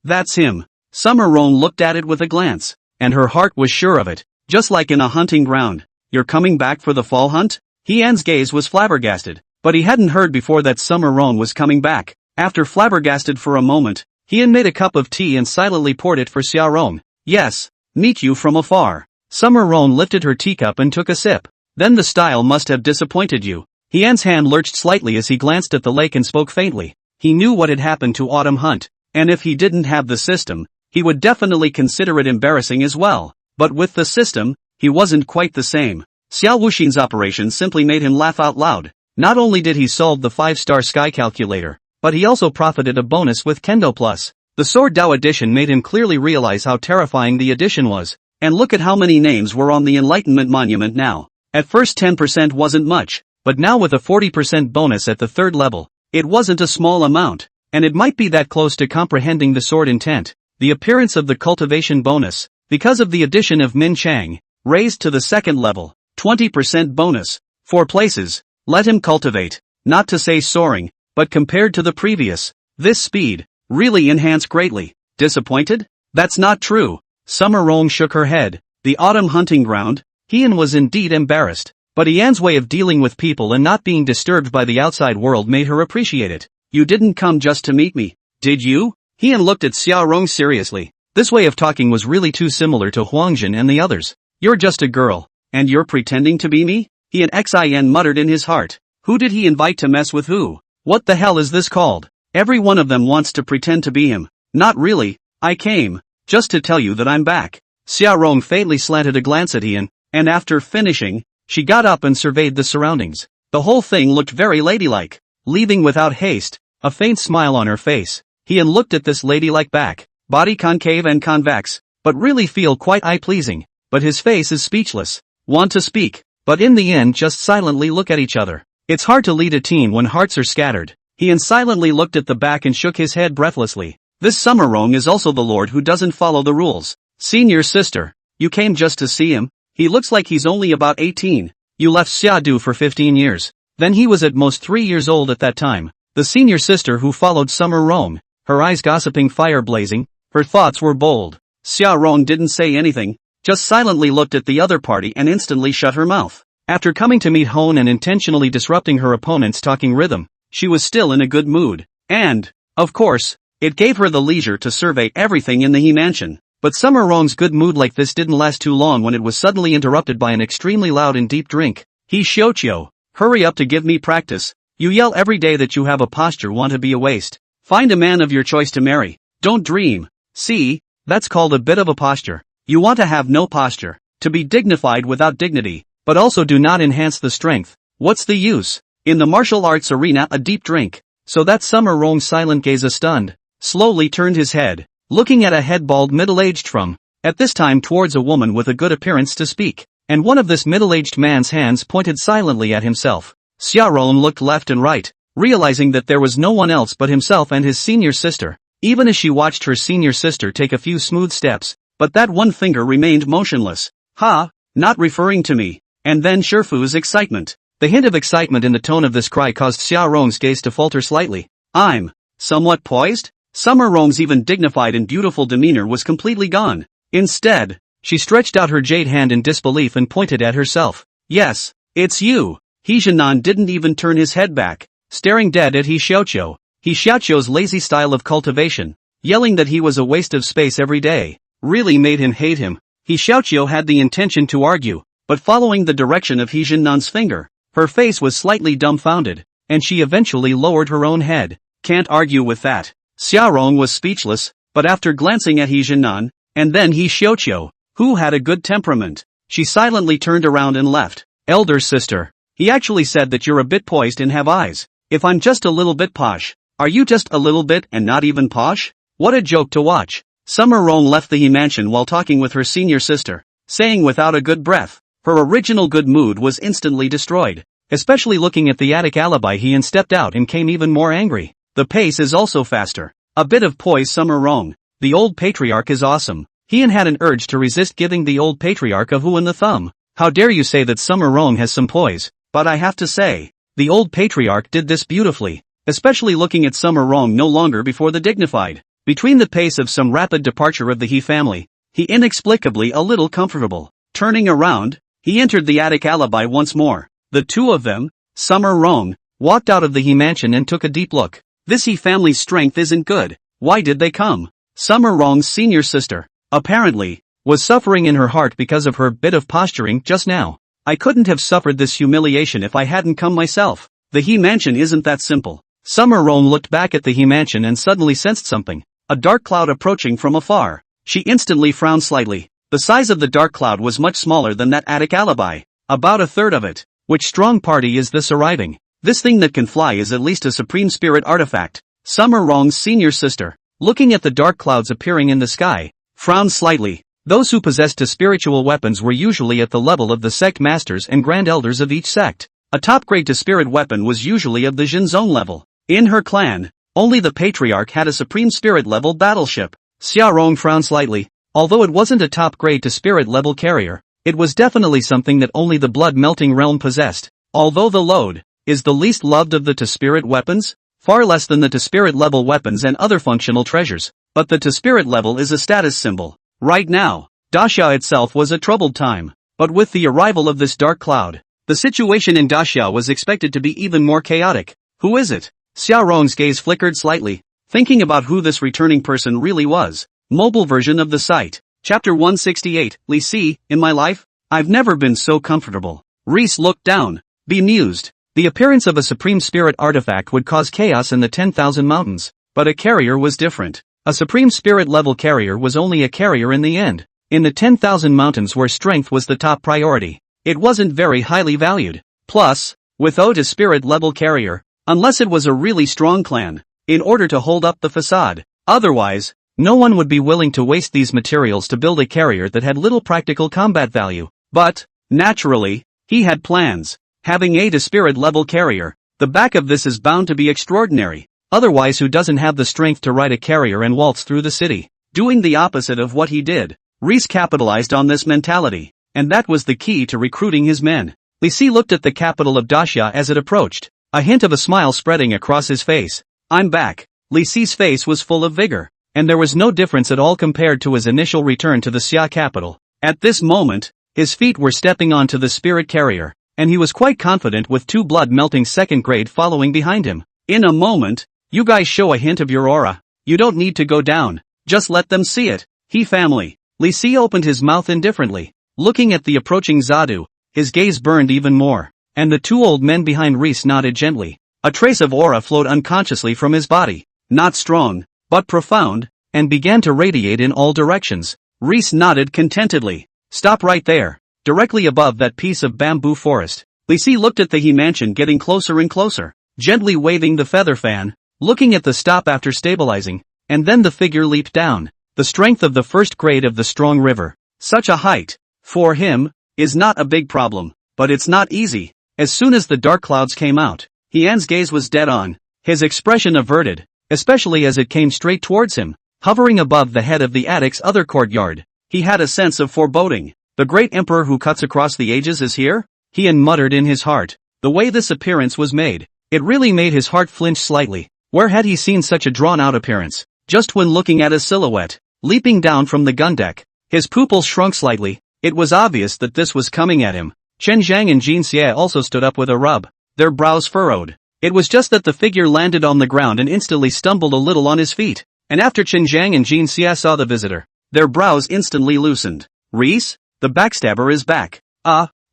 That's him. Summer Rong looked at it with a glance, and her heart was sure of it. Just like in a hunting ground. You're coming back for the fall hunt? Heian's gaze was flabbergasted, but he hadn't heard before that Summer Rong was coming back. After flabbergasted for a moment, Heian made a cup of tea and silently poured it for Xia Rong. Yes, meet you from afar. Summer Rong lifted her teacup and took a sip. Then the style must have disappointed you. Heian's hand lurched slightly as he glanced at the lake and spoke faintly. He knew what had happened to Autumn Hunt, and if he didn't have the system, he would definitely consider it embarrassing as well. But with the system, he wasn't quite the same. Xiao Wuxin's operation simply made him laugh out loud. Not only did he solve the 5-star sky calculator, but he also profited a bonus with Kendo Plus. The Sword Dao edition made him clearly realize how terrifying the edition was. And look at how many names were on the Enlightenment Monument now. At first 10% wasn't much, but now with a 40% bonus at the 3rd level, it wasn't a small amount, and it might be that close to comprehending the sword intent. The appearance of the cultivation bonus, because of the addition of Min Chang, raised to the 2nd level, 20% bonus. 4 places, let him cultivate, not to say soaring, but compared to the previous, this speed, really enhanced greatly. Disappointed? That's not true. Summer Rong shook her head. The autumn hunting ground, Heian was indeed embarrassed, but Heian's way of dealing with people and not being disturbed by the outside world made her appreciate it. You didn't come just to meet me, did you? Heian looked at Xia Rong seriously. This way of talking was really too similar to Huangjin and the others. You're just a girl, and you're pretending to be me? Heian Xin muttered in his heart. Who did he invite to mess with who? What the hell is this called? Every one of them wants to pretend to be him. Not really. I came just to tell you that I'm back. Xia Rong faintly slanted a glance at Heian, and after finishing, she got up and surveyed the surroundings. The whole thing looked very ladylike. Leaving without haste, a faint smile on her face, Heian looked at this ladylike back, body concave and convex, but really feel quite eye-pleasing. But his face is speechless. Want to speak, but in the end just silently look at each other. It's hard to lead a team when hearts are scattered. Heian silently looked at the back and shook his head breathlessly. This Summer Rong is also the lord who doesn't follow the rules. Senior sister, you came just to see him? He looks like he's only about 18. You left Xiadu for 15 years. Then he was at most 3 years old at that time. The senior sister who followed Summer Rong, her eyes gossiping, fire blazing, her thoughts were bold. Xia Rong didn't say anything, just silently looked at the other party and instantly shut her mouth. After coming to meet Hone and intentionally disrupting her opponent's talking rhythm, she was still in a good mood. And, of course, it gave her the leisure to survey everything in the He Mansion. But Summer Rong's good mood like this didn't last too long when it was suddenly interrupted by an extremely loud and deep drink. He Xiuqiu, hurry up to give me practice. You yell every day that you have a posture, want to be a waste. Find a man of your choice to marry. Don't dream. See, that's called a bit of a posture. You want to have no posture, to be dignified without dignity, but also do not enhance the strength. What's the use? In the martial arts arena, a deep drink. So that Summer Rong's silent gaze stunned, slowly turned his head, looking at a head-bald middle-aged from, at this time towards a woman with a good appearance to speak, and one of this middle-aged man's hands pointed silently at himself. Xia Rong looked left and right, realizing that there was no one else but himself and his senior sister, even as she watched her senior sister take a few smooth steps, but that one finger remained motionless. Ha, Not referring to me. And then Shifu's excitement. The hint of excitement in the tone of this cry caused Xiaorong's gaze to falter slightly. I'm somewhat poised? Summer Rong's even dignified and beautiful demeanor was completely gone. Instead, she stretched out her jade hand in disbelief and pointed at herself. Yes, it's you. He Jianan didn't even turn his head back, staring dead at He Xiaoqiu. He Xiaoqiu's lazy style of cultivation, yelling that he was a waste of space every day, really made him hate him. He Xiaoqiu had the intention to argue, but following the direction of He Jianan's finger, her face was slightly dumbfounded, and she eventually lowered her own head. Can't argue with that. Xiaorong was speechless, but after glancing at He Jianan, and then He Xiaoqiu, who had a good temperament, she silently turned around and left. Elder sister, he actually said that you're a bit poised and have eyes. If I'm just a little bit posh, are you just a little bit and not even posh? What a joke to watch. Summer Rong left the He mansion while talking with her senior sister, saying without a good breath. Her original good mood was instantly destroyed, especially looking at the attic alibi he and stepped out and came even more angry. The pace is also faster. A bit of poise Summer Rong. The old patriarch is awesome. He had an urge to resist giving the old patriarch a who in the thumb. How dare you say that Summer Rong has some poise, but I have to say, the old patriarch did this beautifully, especially looking at Summer Rong no longer before the dignified. Between the pace of some rapid departure of the He family, he inexplicably a little comfortable. Turning around, he entered the attic alibi once more. The two of them, Summer Rong, walked out of the He mansion and took a deep look. This He family's strength isn't good. Why did they come? Summer Rong's senior sister, apparently, was suffering in her heart because of her bit of posturing just now. I couldn't have suffered this humiliation if I hadn't come myself. The He mansion isn't that simple. Summer Rong looked back at the He mansion and suddenly sensed something. A dark cloud approaching from afar. She instantly frowned slightly. The size of the dark cloud was much smaller than that attic alibi. About a third of it. Which strong party is this arriving? This thing that can fly is at least a supreme spirit artifact. Summer Rong's senior sister, looking at the dark clouds appearing in the sky, frowned slightly. Those who possessed spiritual weapons were usually at the level of the sect masters and grand elders of each sect. A top grade to spirit weapon was usually of the Jin Zone level. In her clan, only the patriarch had a supreme spirit level battleship. Xiaorong frowned slightly. Although it wasn't a top grade to spirit level carrier, it was definitely something that only the blood melting realm possessed. Although the load is the least loved of the to spirit weapons, far less than the to spirit level weapons and other functional treasures, but the to spirit level is a status symbol. Right now, Daxia itself was a troubled time, but with the arrival of this dark cloud, the situation in Daxia was expected to be even more chaotic. Who is it? Xiaorong's gaze flickered slightly, thinking about who this returning person really was. Mobile version of the site. Chapter 168, Li Si, in my life, I've never been so comfortable. Reese looked down, bemused. The appearance of a supreme spirit artifact would cause chaos in the 10,000 mountains, but a carrier was different. A supreme spirit level carrier was only a carrier in the end. In the 10,000 mountains where strength was the top priority, it wasn't very highly valued. Plus, without a spirit level carrier, unless it was a really strong clan, in order to hold up the facade. Otherwise, no one would be willing to waste these materials to build a carrier that had little practical combat value. But, naturally, he had plans. Having a spirit level carrier, the back of this is bound to be extraordinary. Otherwise, who doesn't have the strength to ride a carrier and waltz through the city? Doing the opposite of what he did. Reese capitalized on this mentality, and that was the key to recruiting his men. Li Si looked at the capital of Daxia as it approached, a hint of a smile spreading across his face. I'm back. Li Si's face was full of vigor, and there was no difference at all compared to his initial return to the Xia capital. At this moment, his feet were stepping onto the spirit carrier, and he was quite confident with two blood-melting second grade following behind him. In a moment, you guys show a hint of your aura. You don't need to go down, just let them see it. He family. Li Si opened his mouth indifferently, looking at the approaching Zadu. His gaze burned even more, and the two old men behind Reese nodded gently. A trace of aura flowed unconsciously from his body, not strong, but profound, and began to radiate in all directions. Reese nodded contentedly. Stop right there, directly above that piece of bamboo forest. Li Si looked at the He mansion getting closer and closer, gently waving the feather fan, looking at the stop after stabilizing, and then the figure leaped down. The strength of the first grade of the strong river. Such a height, for him, is not a big problem, but it's not easy. As soon as the dark clouds came out, Hian's gaze was dead on, his expression averted, especially as it came straight towards him, hovering above the head of the attic's other courtyard. He had a sense of foreboding. The great emperor who cuts across the ages is here? Heian muttered in his heart. The way this appearance was made, it really made his heart flinch slightly. Where had he seen such a drawn-out appearance? Just when looking at his silhouette, leaping down from the gun deck, his pupils shrunk slightly. It was obvious that this was coming at him. Chen Zhang and Jin Xie also stood up with a rub, their brows furrowed. It was just that the figure landed on the ground and instantly stumbled a little on his feet, and after Chen Zhang and Jin Xie saw the visitor, their brows instantly loosened. Reese? The backstabber is back.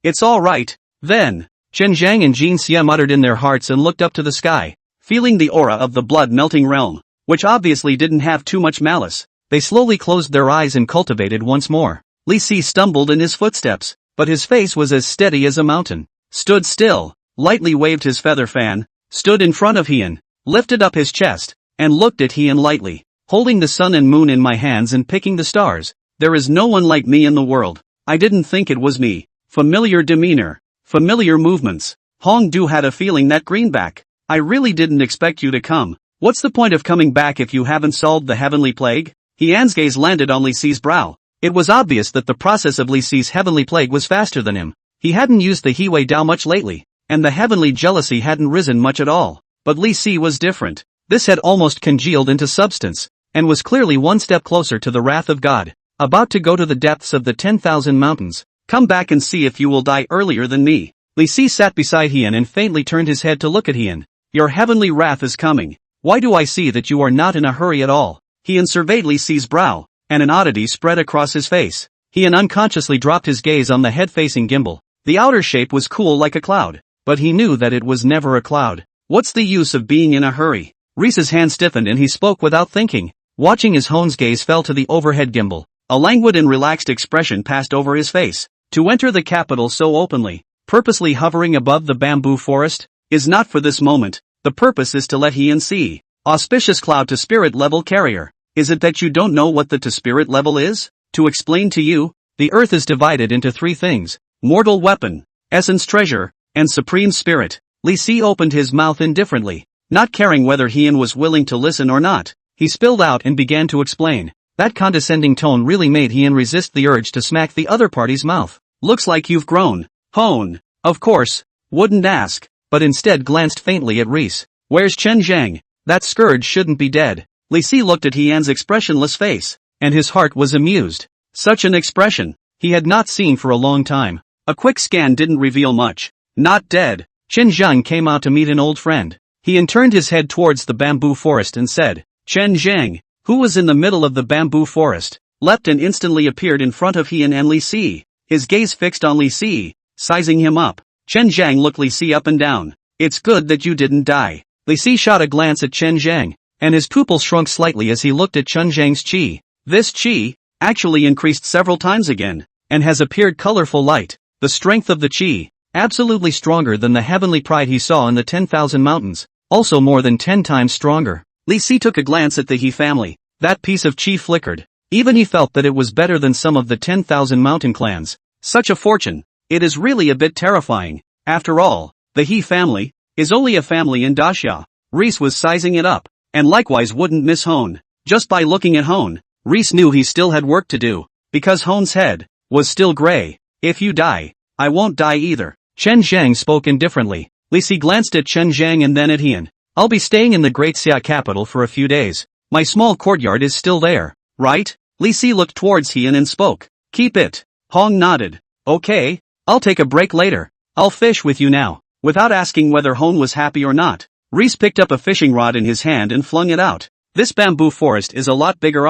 It's all right, then. Chen Zhang and Jin Xie muttered in their hearts and looked up to the sky, feeling the aura of the blood-melting realm, which obviously didn't have too much malice. They slowly closed their eyes and cultivated once more. Li Si stumbled in his footsteps, but his face was as steady as a mountain. Stood still, lightly waved his feather fan, stood in front of Heian, lifted up his chest, and looked at Heian lightly, holding the sun and moon in my hands and picking the stars. There is no one like me in the world. I didn't think it was me. Familiar demeanor, familiar movements. Hong Du had a feeling that greenback. I really didn't expect you to come. What's the point of coming back if you haven't solved the heavenly plague? Heian's gaze landed on Li Si's brow. It was obvious that the process of Li Si's heavenly plague was faster than him. He hadn't used the Hiwei Dao much lately, and the heavenly jealousy hadn't risen much at all. But Li Si was different. This had almost congealed into substance, and was clearly one step closer to the wrath of God, about to go to the depths of the 10,000 mountains. Come back and see if you will die earlier than me. Li Si sat beside Heian and faintly turned his head to look at Heian. Your heavenly wrath is coming. Why do I see that you are not in a hurry at all? Heian surveyed Li Si's brow, and an oddity spread across his face. Heian unconsciously dropped his gaze on the head-facing gimbal. The outer shape was cool like a cloud, but he knew that it was never a cloud. What's the use of being in a hurry? Reese's hand stiffened and he spoke without thinking. Watching as Hone's gaze fell to the overhead gimbal, a languid and relaxed expression passed over his face. To enter the capital so openly, purposely hovering above the bamboo forest, is not for this moment. The purpose is to let Heian see. Auspicious cloud to spirit level carrier. Is it that you don't know what the to spirit level is? To explain to you, the earth is divided into three things: mortal weapon, essence treasure, and supreme spirit. Li Si opened his mouth indifferently, not caring whether Heian was willing to listen or not. He spilled out and began to explain. That condescending tone really made Heian resist the urge to smack the other party's mouth. Looks like you've grown. Hone, of course, wouldn't ask, but instead glanced faintly at Reese. Where's Chen Zhang? That scourge shouldn't be dead. Li Si looked at Heian's expressionless face, and his heart was amused. Such an expression he had not seen for a long time. A quick scan didn't reveal much. Not dead. Chen Zhang came out to meet an old friend. Heian turned his head towards the bamboo forest and said, Chen Zhang, who was in the middle of the bamboo forest, leapt and instantly appeared in front of Heian and Li Si, his gaze fixed on Li Si, sizing him up. Chen Zhang looked Li Si up and down. It's good that you didn't die. Li Si shot a glance at Chen Zhang, and his pupils shrunk slightly as he looked at Chen Zhang's qi. This qi actually increased several times again, and has appeared colorful light. The strength of the qi, absolutely stronger than the heavenly pride he saw in the 10,000 mountains, also more than 10 times stronger. Li Si took a glance at the He family. That piece of qi flickered. Even he felt that it was better than some of the 10,000 mountain clans. Such a fortune. It is really a bit terrifying. After all, the He family is only a family in Daxia. Reese was sizing it up, and likewise wouldn't miss Hone. Just by looking at Hone, Reese knew he still had work to do, because Hone's head was still gray. If you die, I won't die either. Chen Zhang spoke indifferently. Li Si glanced at Chen Zhang and then at Heian. I'll be staying in the Great Xia capital for a few days. My small courtyard is still there, right? Li Si looked towards Heian and spoke. Keep it. Hong nodded. Okay, I'll take a break later. I'll fish with you now. Without asking whether Hone was happy or not, Reese picked up a fishing rod in his hand and flung it out. This bamboo forest is a lot bigger.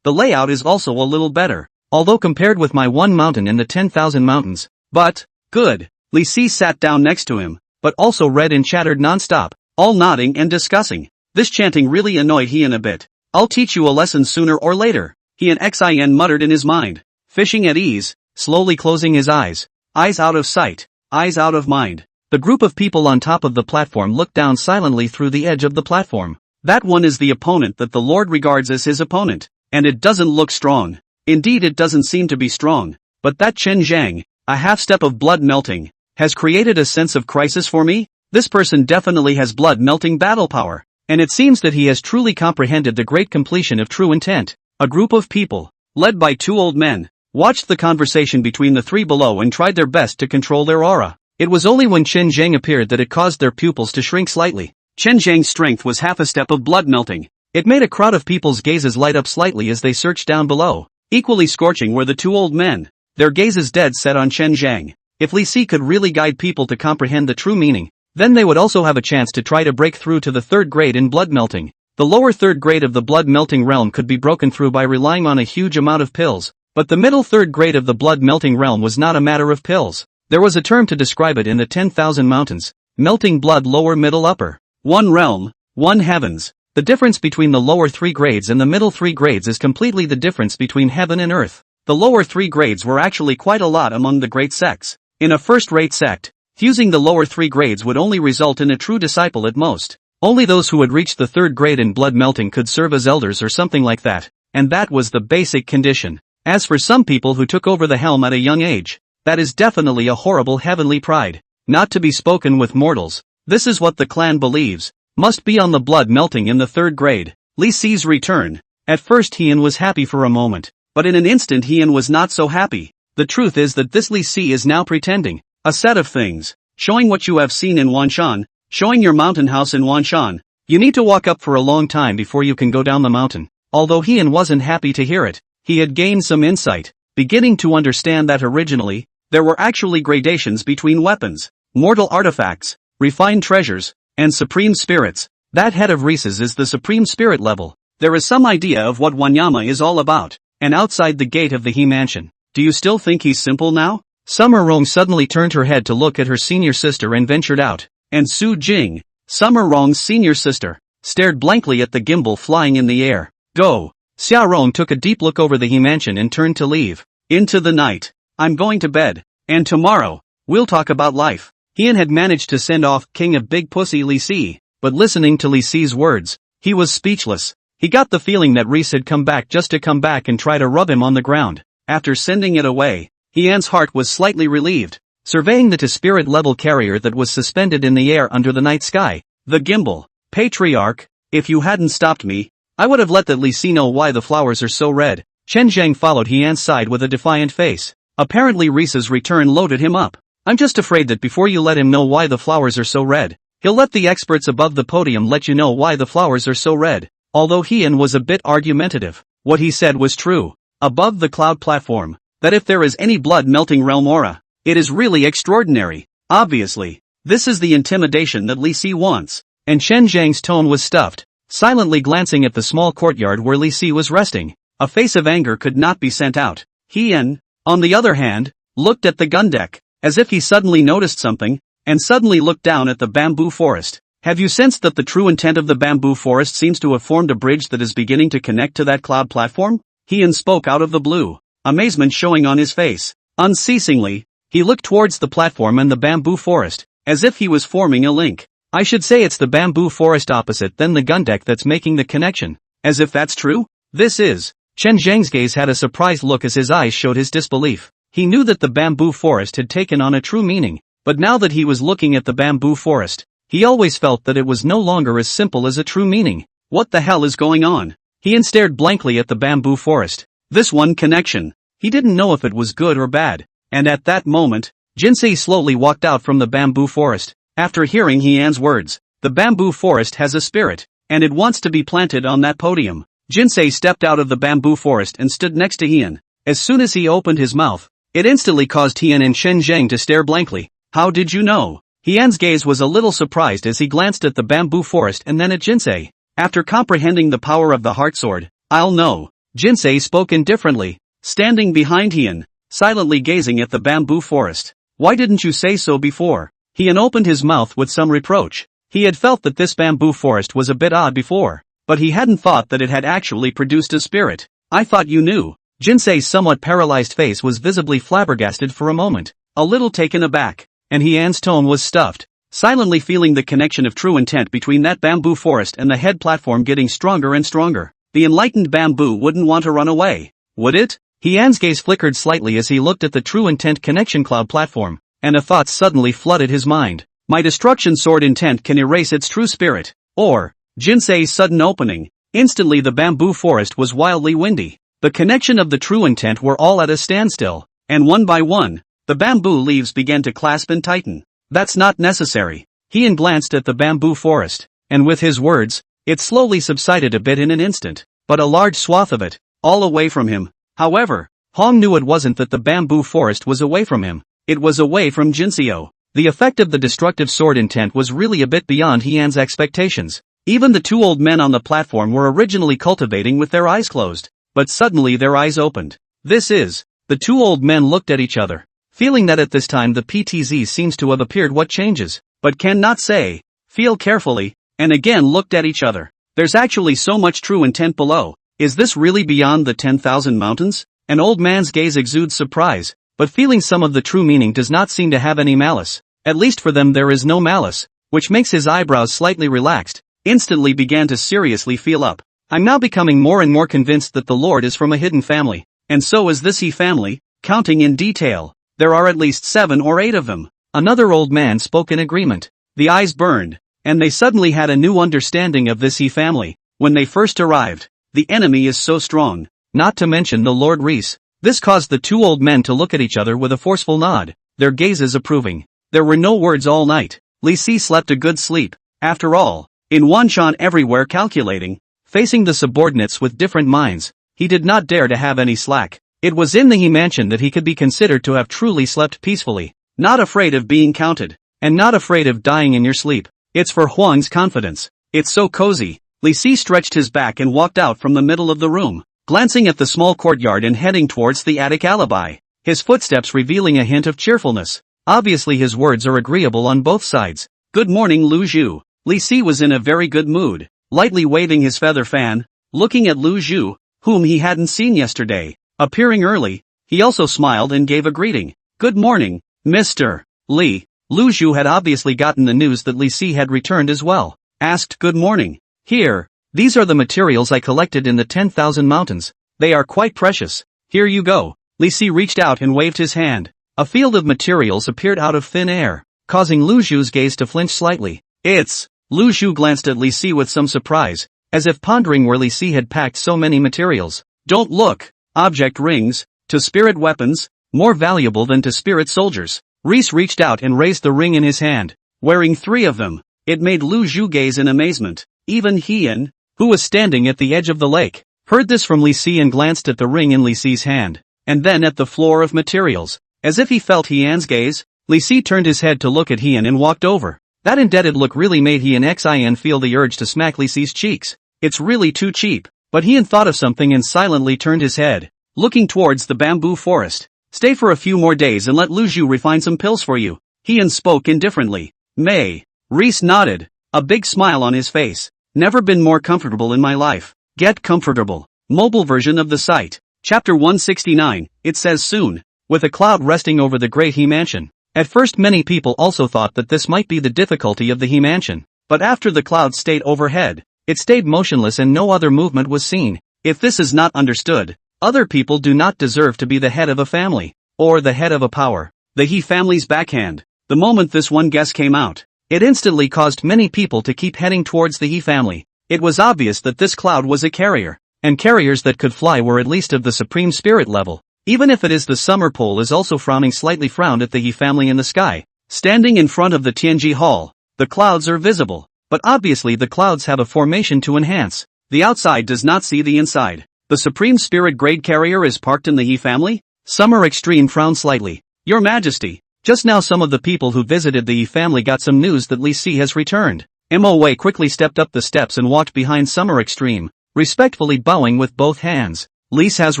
The layout is also a little better, although compared with my one mountain in the 10,000 mountains. But, good. Li Si sat down next to him, but also read and chattered non-stop, all nodding and discussing. This chanting really annoyed Heian a bit. I'll teach you a lesson sooner or later, Heian Xin muttered in his mind. Fishing at ease, slowly closing his eyes. Eyes out of sight, eyes out of mind. The group of people on top of the platform looked down silently through the edge of the platform. That one is the opponent that the Lord regards as his opponent, and it doesn't look strong. Indeed, it doesn't seem to be strong. But that Chen Zhang, a half step of blood melting, has created a sense of crisis for me. This person definitely has blood melting battle power, and it seems that he has truly comprehended the great completion of true intent. A group of people, led by two old men, watched the conversation between the three below and tried their best to control their aura. It was only when Chen Zhang appeared that it caused their pupils to shrink slightly. Chen Zhang's strength was half a step of blood melting. It made a crowd of people's gazes light up slightly as they searched down below. Equally scorching were the two old men, their gazes dead set on Chen Zhang. If Li Si could really guide people to comprehend the true meaning, then they would also have a chance to try to break through to the third grade in blood melting. The lower third grade of the blood melting realm could be broken through by relying on a huge amount of pills, but the middle third grade of the blood melting realm was not a matter of pills. There was a term to describe it in the 10,000 mountains: melting blood lower middle upper. One realm, one heavens. The difference between the lower three grades and the middle three grades is completely the difference between heaven and earth. The lower three grades were actually quite a lot among the great sects. In a first-rate sect, fusing the lower three grades would only result in a true disciple at most. Only those who had reached the third grade in blood melting could serve as elders or something like that, and that was the basic condition. As for some people who took over the helm at a young age, that is definitely a horrible heavenly pride, not to be spoken with mortals. This is what the clan believes must be on the blood melting in the third grade. Li Si's return. At first Heian was happy for a moment, but in an instant Heian was not so happy. The truth is that this Li Si is now pretending a set of things, showing what you have seen in Wanshan, showing your mountain house in Wanshan. You need to walk up for a long time before you can go down the mountain. Although Heian wasn't happy to hear it, he had gained some insight, beginning to understand that originally, there were actually gradations between weapons, mortal artifacts, refined treasures, and supreme spirits. That head of Reese's is the supreme spirit level. There is some idea of what Wanyama is all about, and outside the gate of the He mansion. Do you still think he's simple now? Summer Rong suddenly turned her head to look at her senior sister and ventured out, and Su Jing, Summer Rong's senior sister, stared blankly at the gimbal flying in the air. Go! Xia Rong took a deep look over the He mansion and turned to leave. Into the night. I'm going to bed, and tomorrow, we'll talk about life. Heian had managed to send off King of Big Pussy Li Si, but listening to Li Si's words, he was speechless. He got the feeling that Reese had come back just to come back and try to rub him on the ground. After sending it away, Heian's heart was slightly relieved, surveying the spirit level carrier that was suspended in the air under the night sky. The gimbal. Patriarch, if you hadn't stopped me, I would have let the Li Si know why the flowers are so red. Chen Zhang followed Heian's side with a defiant face. Apparently Reese's return loaded him up. I'm just afraid that before you let him know why the flowers are so red, he'll let the experts above the podium let you know why the flowers are so red. Although Heian was a bit argumentative, what he said was true. Above the cloud platform, that if there is any blood-melting realm aura, it is really extraordinary. Obviously, this is the intimidation that Li Si wants. And Chen Zhang's tone was stuffed, silently glancing at the small courtyard where Li Si was resting. A face of anger could not be sent out. Heian, on the other hand, looked at the gun deck, as if he suddenly noticed something, and suddenly looked down at the bamboo forest. Have you sensed that the true intent of the bamboo forest seems to have formed a bridge that is beginning to connect to that cloud platform? Heian spoke out of the blue, amazement showing on his face. Unceasingly, he looked towards the platform and the bamboo forest, as if he was forming a link. I should say it's the bamboo forest opposite than the gun deck that's making the connection. As if that's true? This is. Chen Zhang's gaze had a surprised look as his eyes showed his disbelief. He knew that the bamboo forest had taken on a true meaning, but now that he was looking at the bamboo forest, he always felt that it was no longer as simple as a true meaning. What the hell is going on? Heian stared blankly at the bamboo forest. This one connection. He didn't know if it was good or bad. And at that moment, Jinsei slowly walked out from the bamboo forest. After hearing Heian's words, the bamboo forest has a spirit, and it wants to be planted on that podium. Jinsei stepped out of the bamboo forest and stood next to Heian. As soon as he opened his mouth, it instantly caused Heian and Chen Zhang to stare blankly. How did you know? Heian's gaze was a little surprised as he glanced at the bamboo forest and then at Jinsei. After comprehending the power of the heart sword, I'll know. Jinsei spoke indifferently, standing behind Heian, silently gazing at the bamboo forest. Why didn't you say so before? Heian opened his mouth with some reproach. He had felt that this bamboo forest was a bit odd before, but he hadn't thought that it had actually produced a spirit. I thought you knew. Jinsei's somewhat paralyzed face was visibly flabbergasted for a moment, a little taken aback, and Heian's tone was stuffed, silently feeling the connection of true intent between that bamboo forest and the head platform getting stronger and stronger. The enlightened bamboo wouldn't want to run away, would it? Heian's gaze flickered slightly as he looked at the true intent connection cloud platform, and a thought suddenly flooded his mind. My destruction sword intent can erase its true spirit. Or, Jinsei's sudden opening. Instantly the bamboo forest was wildly windy. The connection of the true intent were all at a standstill, and one by one, the bamboo leaves began to clasp and tighten. That's not necessary. He glanced at the bamboo forest, and with his words, it slowly subsided a bit in an instant, but a large swath of it, all away from him. However, Hong knew it wasn't that the bamboo forest was away from him, it was away from Jinseo. The effect of the destructive sword intent was really a bit beyond Heian's expectations. Even the two old men on the platform were originally cultivating with their eyes closed, but suddenly their eyes opened. The two old men looked at each other, feeling that at this time the PTZ seems to have appeared. What changes, but cannot say. Feel carefully, and again looked at each other. There's actually so much true intent below. Is this really beyond the 10,000 mountains? An old man's gaze exudes surprise, but feeling some of the true meaning does not seem to have any malice. At least for them there is no malice, which makes his eyebrows slightly relaxed. Instantly began to seriously feel up. I'm now becoming more and more convinced that the Lord is from a hidden family, and so is this He family, counting in detail. There are at least 7 or 8 of them. Another old man spoke in agreement. The eyes burned, and they suddenly had a new understanding of this He family. When they first arrived, the enemy is so strong, not to mention the Lord Reese. This caused the two old men to look at each other with a forceful nod, their gazes approving. There were no words all night. Li Si slept a good sleep. After all, in Wanshan everywhere calculating, facing the subordinates with different minds, he did not dare to have any slack. It was in the He mansion that he could be considered to have truly slept peacefully, not afraid of being counted, and not afraid of dying in your sleep. It's for Huang's confidence. It's so cozy. Li Si stretched his back and walked out from the middle of the room, glancing at the small courtyard and heading towards the attic alibi, his footsteps revealing a hint of cheerfulness. Obviously his words are agreeable on both sides. Good morning, Lu Zhu. Li Si was in a very good mood, lightly waving his feather fan, looking at Lu Zhu, whom he hadn't seen yesterday. Appearing early, he also smiled and gave a greeting. Good morning, Mr. Li. Lu Zhu had obviously gotten the news that Li Si had returned as well. Asked good morning. Here, these are the materials I collected in the 10,000 mountains. They are quite precious. Here you go. Li Si reached out and waved his hand. A field of materials appeared out of thin air, causing Lu Zhu's gaze to flinch slightly. It's... Lu Zhu glanced at Li Si with some surprise, as if pondering where Li Si had packed so many materials. Don't look. Object rings, to spirit weapons, more valuable than to spirit soldiers. Reese reached out and raised the ring in his hand, wearing 3 of them. It made Lu Zhu gaze in amazement. Even Heian, who was standing at the edge of the lake, heard this from Li Si and glanced at the ring in Li Si's hand, and then at the floor of materials. As if he felt Heian's gaze, Li Si turned his head to look at Heian and walked over. That indebted look really made Heian feel the urge to smack Li Si's cheeks. It's really too cheap. But Heian thought of something and silently turned his head, looking towards the bamboo forest. Stay for a few more days and let Lu Zhu refine some pills for you. Heian spoke indifferently. May. Reese nodded, a big smile on his face. Never been more comfortable in my life. Get comfortable. Mobile version of the site. Chapter 169, it says soon. With a cloud resting over the great He mansion. At first many people also thought that this might be the difficulty of the He mansion. But after the cloud stayed overhead, it stayed motionless and no other movement was seen. If this is not understood, other people do not deserve to be the head of a family, or the head of a power. The He family's backhand. The moment this one guess came out, it instantly caused many people to keep heading towards the He family. It was obvious that this cloud was a carrier, and carriers that could fly were at least of the supreme spirit level. Even if it is the summer pole is also slightly frowned at the He family in the sky. Standing in front of the Tianji Hall, the clouds are visible, but obviously the clouds have a formation to enhance. The outside does not see the inside. The supreme spirit grade carrier is parked in the He family? Summer Extreme frowned slightly. Your Majesty, just now some of the people who visited the He family got some news that Li Si has returned. Mo Wei quickly stepped up the steps and walked behind Summer Extreme, respectfully bowing with both hands. Li Si has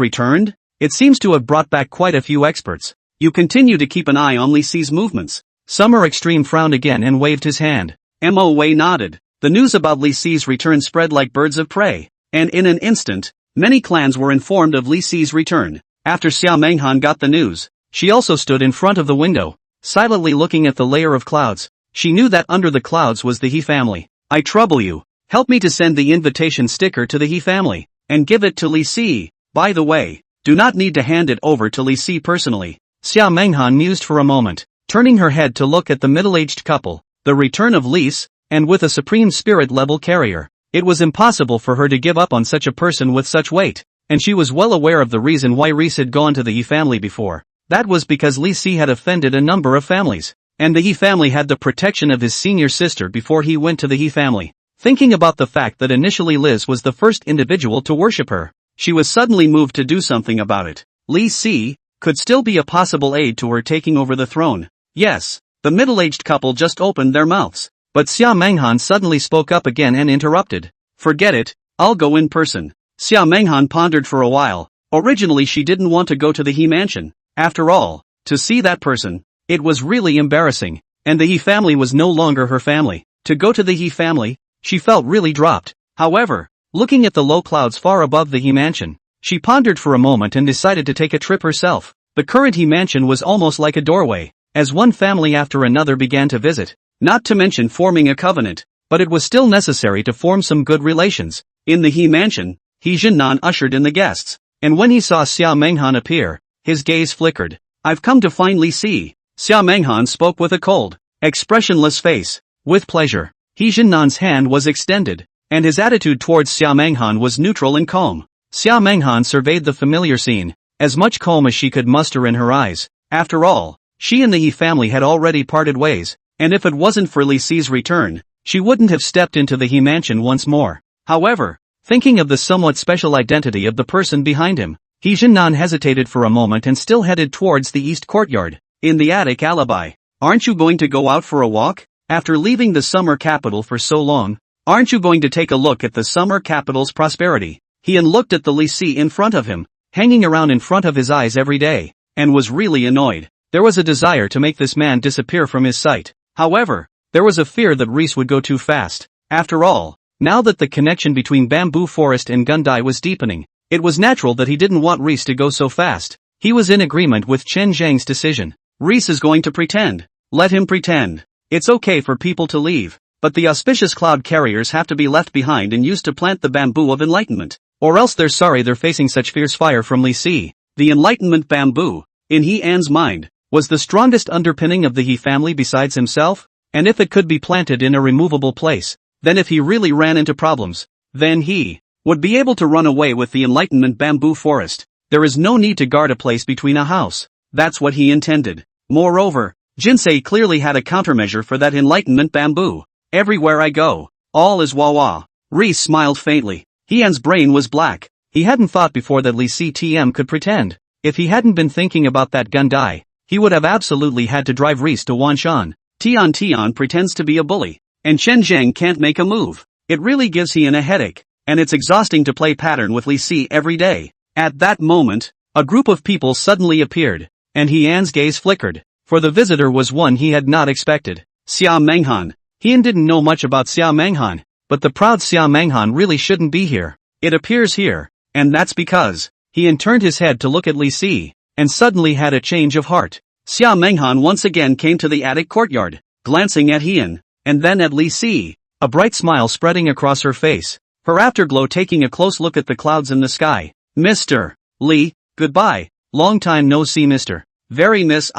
returned? It seems to have brought back quite a few experts. You continue to keep an eye on Li Si's movements. Summer Extreme frowned again and waved his hand. Mo Wei nodded. The news about Li Si's return spread like birds of prey, and in an instant, many clans were informed of Li Si's return. After Xiao Menghan got the news, she also stood in front of the window, silently looking at the layer of clouds. She knew that under the clouds was the He family. I trouble you. Help me to send the invitation sticker to the He family, and give it to Li Si. By the way, do not need to hand it over to Li Si personally. Xiao Menghan mused for a moment, turning her head to look at the middle-aged couple. The return of Li Si, and with a supreme spirit level carrier. It was impossible for her to give up on such a person with such weight. and she was well aware of the reason why Reese had gone to the He family before. That was because Lee Si had offended a number of families, and the He family had the protection of his senior sister before he went to the He family. Thinking about the fact that initially Liz was the first individual to worship her, she was suddenly moved to do something about it. Lee Si could still be a possible aid to her taking over the throne. Yes, the middle-aged couple just opened their mouths, but Xia Menghan suddenly spoke up again and interrupted. Forget it, I'll go in person. Xia Menghan pondered for a while. Originally she didn't want to go to the He mansion. After all, to see that person, it was really embarrassing, and the He family was no longer her family. To go to the He family, she felt really dropped. However, looking at the low clouds far above the He mansion, she pondered for a moment and decided to take a trip herself. The current He mansion was almost like a doorway, as one family after another began to visit, not to mention forming a covenant, but it was still necessary to form some good relations. In the He mansion, He Jinnan ushered in the guests, and when he saw Xia Menghan appear, his gaze flickered. I've come to find Lee Si. Xia Menghan spoke with a cold, expressionless face. With pleasure. He Jinnan's hand was extended, and his attitude towards Xia Menghan was neutral and calm. Xia Menghan surveyed the familiar scene, as much calm as she could muster in her eyes. After all, she and the He family had already parted ways, and if it wasn't for Lee Si's return, she wouldn't have stepped into the He mansion once more. However, thinking of the somewhat special identity of the person behind him, He Jinnan hesitated for a moment and still headed towards the east courtyard. In the attic alibi. Aren't you going to go out for a walk? After leaving the summer capital for so long, aren't you going to take a look at the summer capital's prosperity? He looked at the Lee Si in front of him, hanging around in front of his eyes every day, and was really annoyed. There was a desire to make this man disappear from his sight. However, there was a fear that Reese would go too fast. After all, now that the connection between Bamboo Forest and Gundai was deepening, it was natural that he didn't want Reese to go so fast. He was in agreement with Chen Zhang's decision. Reese is going to pretend. Let him pretend. It's okay for people to leave, but the auspicious cloud carriers have to be left behind and used to plant the bamboo of enlightenment, or else they're sorry they're facing such fierce fire from Lee Si. The enlightenment bamboo, in He An's mind, was the strongest underpinning of the He family besides himself, and if it could be planted in a removable place, then if he really ran into problems, then he would be able to run away with the enlightenment bamboo forest. There is no need to guard a place between a house. That's what he intended. Moreover, Jinsei clearly had a countermeasure for that enlightenment bamboo. Everywhere I go, all is wah-wah. Reese smiled faintly. He-An's brain was black. He hadn't thought before that Lee Si TM could pretend. If he hadn't been thinking about that Gundai, he would have absolutely had to drive Reese to Wanshan. Tian pretends to be a bully, and Chen Zheng can't make a move. It really gives He-An a headache, and it's exhausting to play pattern with Lee Si every day. At that moment, a group of people suddenly appeared, and He-An's gaze flickered, for the visitor was one he had not expected. Xia Menghan. He-An didn't know much about Xia Menghan, but the proud Xia Menghan really shouldn't be here. It appears here, and that's because He-An turned his head to look at Lee Si, and suddenly had a change of heart. Xia Menghan once again came to the attic courtyard, glancing at He-An, and then at Lee Si, a bright smile spreading across her face, her afterglow taking a close look at the clouds in the sky. Mr. Lee, goodbye. Long time no see, Mr. Very miss.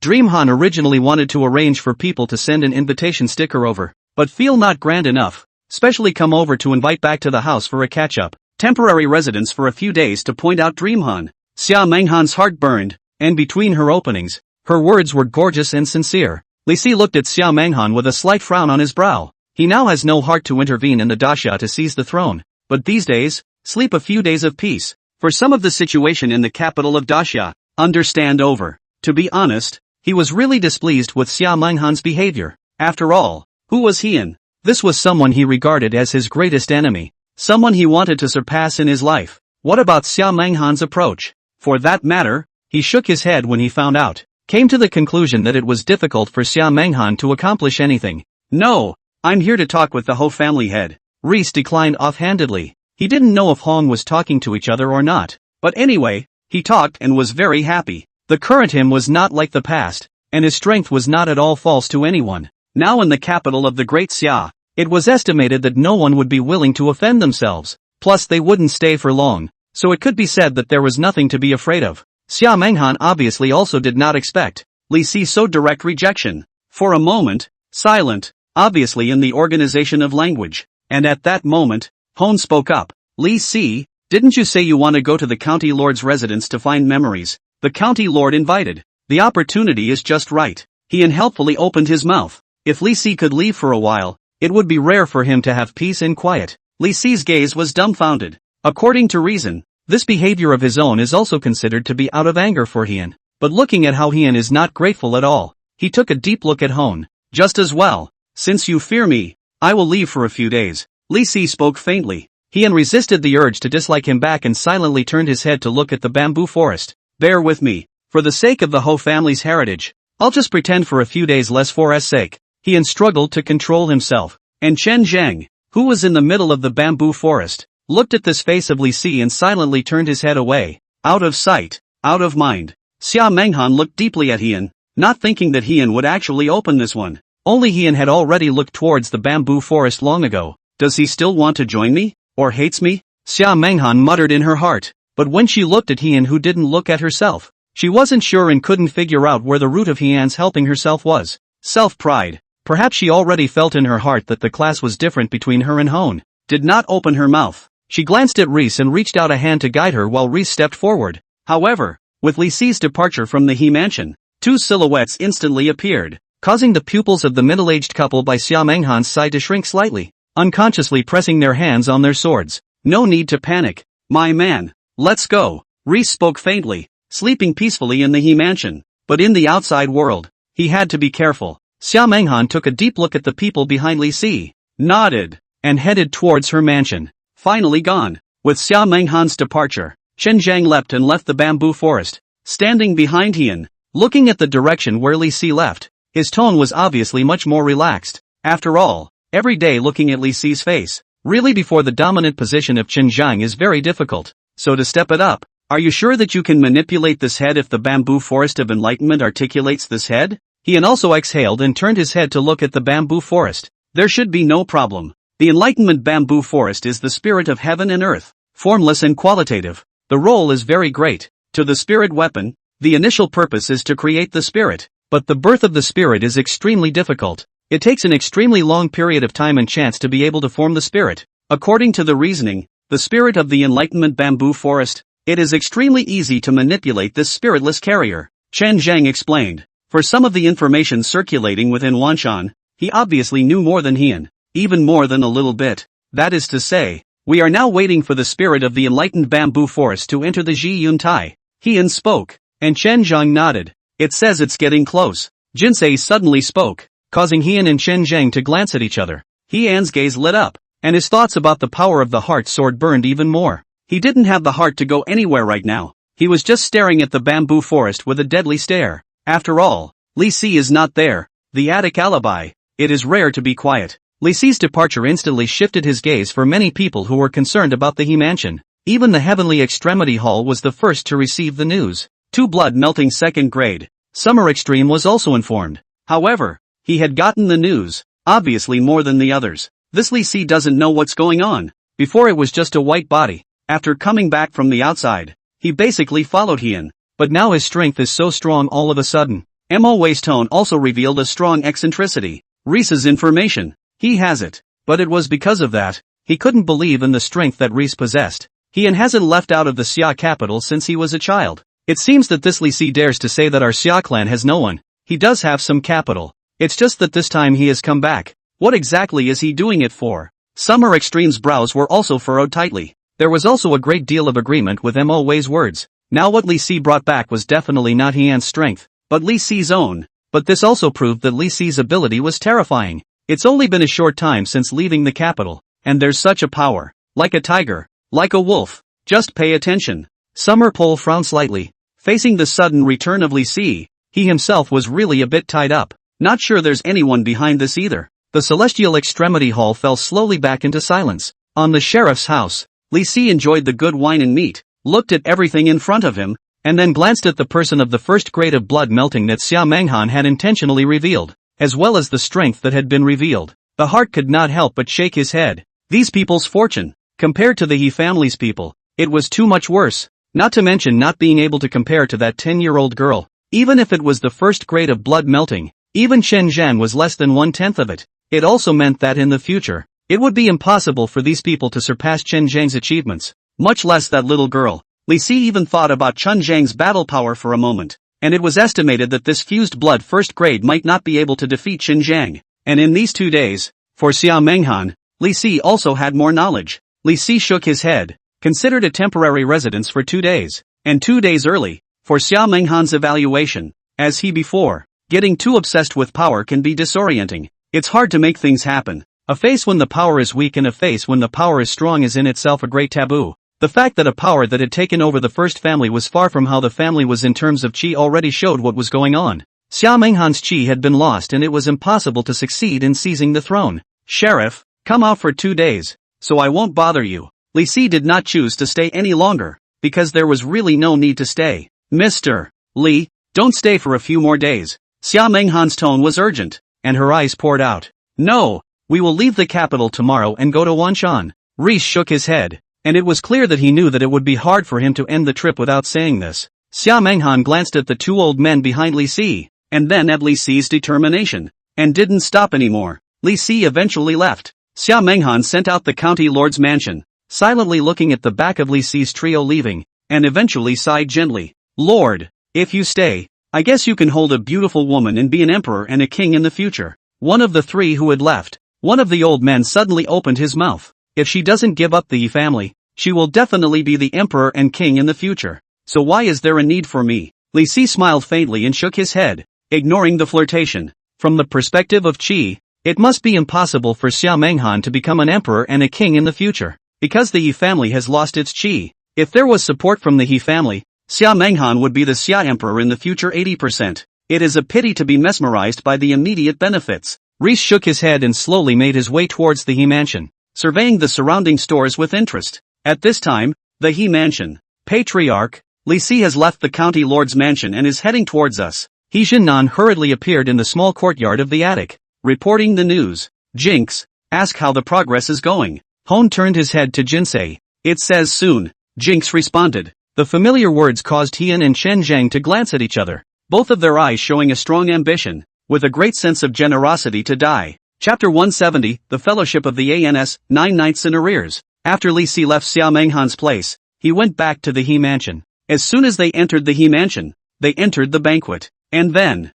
Dreamhan originally wanted to arrange for people to send an invitation sticker over, but feel not grand enough, specially come over to invite back to the house for a catch-up, temporary residence for a few days to point out Dreamhan. Xia Menghan's heart burned, and between her openings, her words were gorgeous and sincere. Lee Si looked at Xia Menghan with a slight frown on his brow. He now has no heart to intervene in the daxia to seize the throne, but these days, sleep a few days of peace. For some of the situation in the capital of Daxia, understand over. To be honest, he was really displeased with Xia Menghan's behavior. After all, who was He-An? This was someone he regarded as his greatest enemy, someone he wanted to surpass in his life. What about Xia Menghan's approach? For that matter, he shook his head when he found out, came to the conclusion that it was difficult for Xia Menghan to accomplish anything. No, I'm here to talk with the Ho family head. Reese declined offhandedly. He didn't know if Hong was talking to each other or not, but anyway, he talked and was very happy. The current him was not like the past, and his strength was not at all false to anyone. Now in the capital of the Great Xia, it was estimated that no one would be willing to offend themselves, plus they wouldn't stay for long, so it could be said that there was nothing to be afraid of. Xia Menghan obviously also did not expect Lee Si so direct rejection. For a moment, silent, obviously in the organization of language, and at that moment, Hon spoke up. Lee Si, Didn't you say you want to go to the county lord's residence to find memories? The county lord invited. The opportunity is just right. He helpfully opened his mouth. If Li Si could leave for a while, it would be rare for him to have peace and quiet. Li Si's gaze was dumbfounded. According to reason, this behavior of his own is also considered to be out of anger for Hien. But looking at how Hien is not grateful at all, he took a deep look at Hon. Just as well. Since you fear me, I will leave for a few days. Li Si spoke faintly. Hien resisted the urge to dislike him back and silently turned his head to look at the bamboo forest. Bear with me. For the sake of the Ho family's heritage, I'll just pretend for a few days less for S sake. Hien struggled to control himself. And Chen Zhang, who was in the middle of the bamboo forest, looked at this face of Li Si and silently turned his head away. Out of sight, out of mind. Xia Menghan looked deeply at Hien, not thinking that Hien would actually open this one. Only Hien had already looked towards the bamboo forest long ago. Does he still want to join me? Or hates me? Xia Menghan muttered in her heart. But when she looked at Hien who didn't look at herself, she wasn't sure and couldn't figure out where the root of Hien's helping herself was. Self-pride. Perhaps she already felt in her heart that the class was different between her and Hon. Did not open her mouth. She glanced at Reese and reached out a hand to guide her while Reese stepped forward. However, with Li Si's departure from the He mansion, two silhouettes instantly appeared, causing the pupils of the middle-aged couple by Xia Menghan's side to shrink slightly, unconsciously pressing their hands on their swords. No need to panic. My man. Let's go. Reese spoke faintly, sleeping peacefully in the He mansion, but in the outside world, he had to be careful. Xia Menghan took a deep look at the people behind Li Si, nodded, and headed towards her mansion. Finally gone. With Xia Menghan's departure, Chen Zhang leapt and left the bamboo forest. Standing behind Hien, looking at the direction where Li Si left, his tone was obviously much more relaxed. After all, every day looking at Li Si's face, really before the dominant position of Chen Zhang is very difficult. So to step it up, are you sure that you can manipulate this head if the bamboo forest of enlightenment articulates this head? Hien also exhaled and turned his head to look at the bamboo forest. There should be no problem. The enlightenment bamboo forest is the spirit of heaven and earth, formless and qualitative. The role is very great. To the spirit weapon, the initial purpose is to create the spirit, but the birth of the spirit is extremely difficult. It takes an extremely long period of time and chance to be able to form the spirit. According to the reasoning, the spirit of the enlightenment bamboo forest, it is extremely easy to manipulate this spiritless carrier. Chen Zhang explained. For some of the information circulating within Wanshan, he obviously knew more than Hien, even more than a little bit. That is to say, we are now waiting for the spirit of the enlightened bamboo forest to enter the Ji Yun Tai. Hien spoke, and Chen Zhang nodded. It says it's getting close. Jinsei suddenly spoke, causing Hien and Chen Zhang to glance at each other. Hien's gaze lit up, and his thoughts about the power of the heart sword burned even more. He didn't have the heart to go anywhere right now. He was just staring at the bamboo forest with a deadly stare. After all, Li Si is not there. The attic alibi. It is rare to be quiet. Li Si's departure instantly shifted his gaze for many people who were concerned about the He mansion. Even the Heavenly Extremity Hall was the first to receive the news. Two blood melting second grade. Summer Extreme was also informed. However, he had gotten the news, obviously more than the others. This Li Si doesn't know what's going on. Before it was just a white body. After coming back from the outside, he basically followed Hien. But now his strength is so strong all of a sudden. Mo Wei's tone also revealed a strong eccentricity. Reese's information. He has it. But it was because of that, he couldn't believe in the strength that Reese possessed. Hien hasn't left out of the Xia capital since he was a child. It seems that this Li Si dares to say that our Xia clan has no one. He does have some capital. It's just that this time he has come back. What exactly is he doing it for? Summer Extreme's brows were also furrowed tightly. There was also a great deal of agreement with Mo Wei's words. Now what Li Si brought back was definitely not Hien's strength, but Li Si's own. But this also proved that Li Si's ability was terrifying. It's only been a short time since leaving the capital, and there's such a power. Like a tiger. Like a wolf. Just pay attention. Summer Pole frowned slightly. Facing the sudden return of Li Si, he himself was really a bit tied up. Not sure there's anyone behind this either. The Celestial Extremity Hall fell slowly back into silence. On the sheriff's house, Li Si enjoyed the good wine and meat, looked at everything in front of him, and then glanced at the person of the first grade of blood melting that Xia Menghan had intentionally revealed, as well as the strength that had been revealed. The heart could not help but shake his head. These people's fortune, compared to the He family's people, it was too much worse. Not to mention not being able to compare to that 10-year-old girl. Even if it was the first grade of blood melting, even Chen Zhan was less than 1/10 of it. It also meant that in the future, it would be impossible for these people to surpass Chen Zhang's achievements. much less that little girl. Li Si even thought about Chun Zhang's battle power for a moment, and it was estimated that this fused blood first grade might not be able to defeat Qin Zhang. And in these 2 days, for Xia Menghan, Li Si also had more knowledge. Li Si shook his head, considered a temporary residence for 2 days, and 2 days early, for Xia Menghan's evaluation. As he before, getting too obsessed with power can be disorienting. It's hard to make things happen. A face when the power is weak and a face when the power is strong is in itself a great taboo. The fact that a power that had taken over the first family was far from how the family was in terms of qi already showed what was going on. Xia Menghan's qi had been lost and it was impossible to succeed in seizing the throne. Sheriff, come out for 2 days, so I won't bother you. Li Si did not choose to stay any longer, because there was really no need to stay. Mr. Li, don't stay for a few more days. Xia Menghan's tone was urgent, and her eyes poured out. No, we will leave the capital tomorrow and go to Wanshan. Reese shook his head, and it was clear that he knew that it would be hard for him to end the trip without saying this. Xia Menghan glanced at the 2 old men behind Li Si, and then at Li Si's determination, and didn't stop anymore. Li Si eventually left. Xia Menghan sent out the county lord's mansion, silently looking at the back of Li Si's trio leaving, and eventually sighed gently. Lord, if you stay, I guess you can hold a beautiful woman and be an emperor and a king in the future. One of the 3 who had left, one of the old men suddenly opened his mouth. If she doesn't give up the Yi family, she will definitely be the emperor and king in the future. So why is there a need for me? Li Si smiled faintly and shook his head, ignoring the flirtation. From the perspective of qi, it must be impossible for Xia Menghan to become an emperor and a king in the future, because the Yi family has lost its qi. If there was support from the Yi family, Xia Menghan would be the Xia emperor in the future 80%. It is a pity to be mesmerized by the immediate benefits. Reese shook his head and slowly made his way towards the He mansion, surveying the surrounding stores with interest. At this time, the He mansion. Patriarch, Li Si has left the county lord's mansion and is heading towards us. He Jinnan hurriedly appeared in the small courtyard of the attic, reporting the news. Jinx, ask how the progress is going. Hone turned his head to Jinsei. It says soon. Jinx responded. The familiar words caused Heian and Chen Zhang to glance at each other, both of their eyes showing a strong ambition, with a great sense of generosity to die. Chapter 170, The Fellowship of the ANS, 9 Nights in Arrears. After Li Si left Xia Menghan's place, he went back to the He mansion. As soon as they entered the He mansion, they entered the banquet. And then,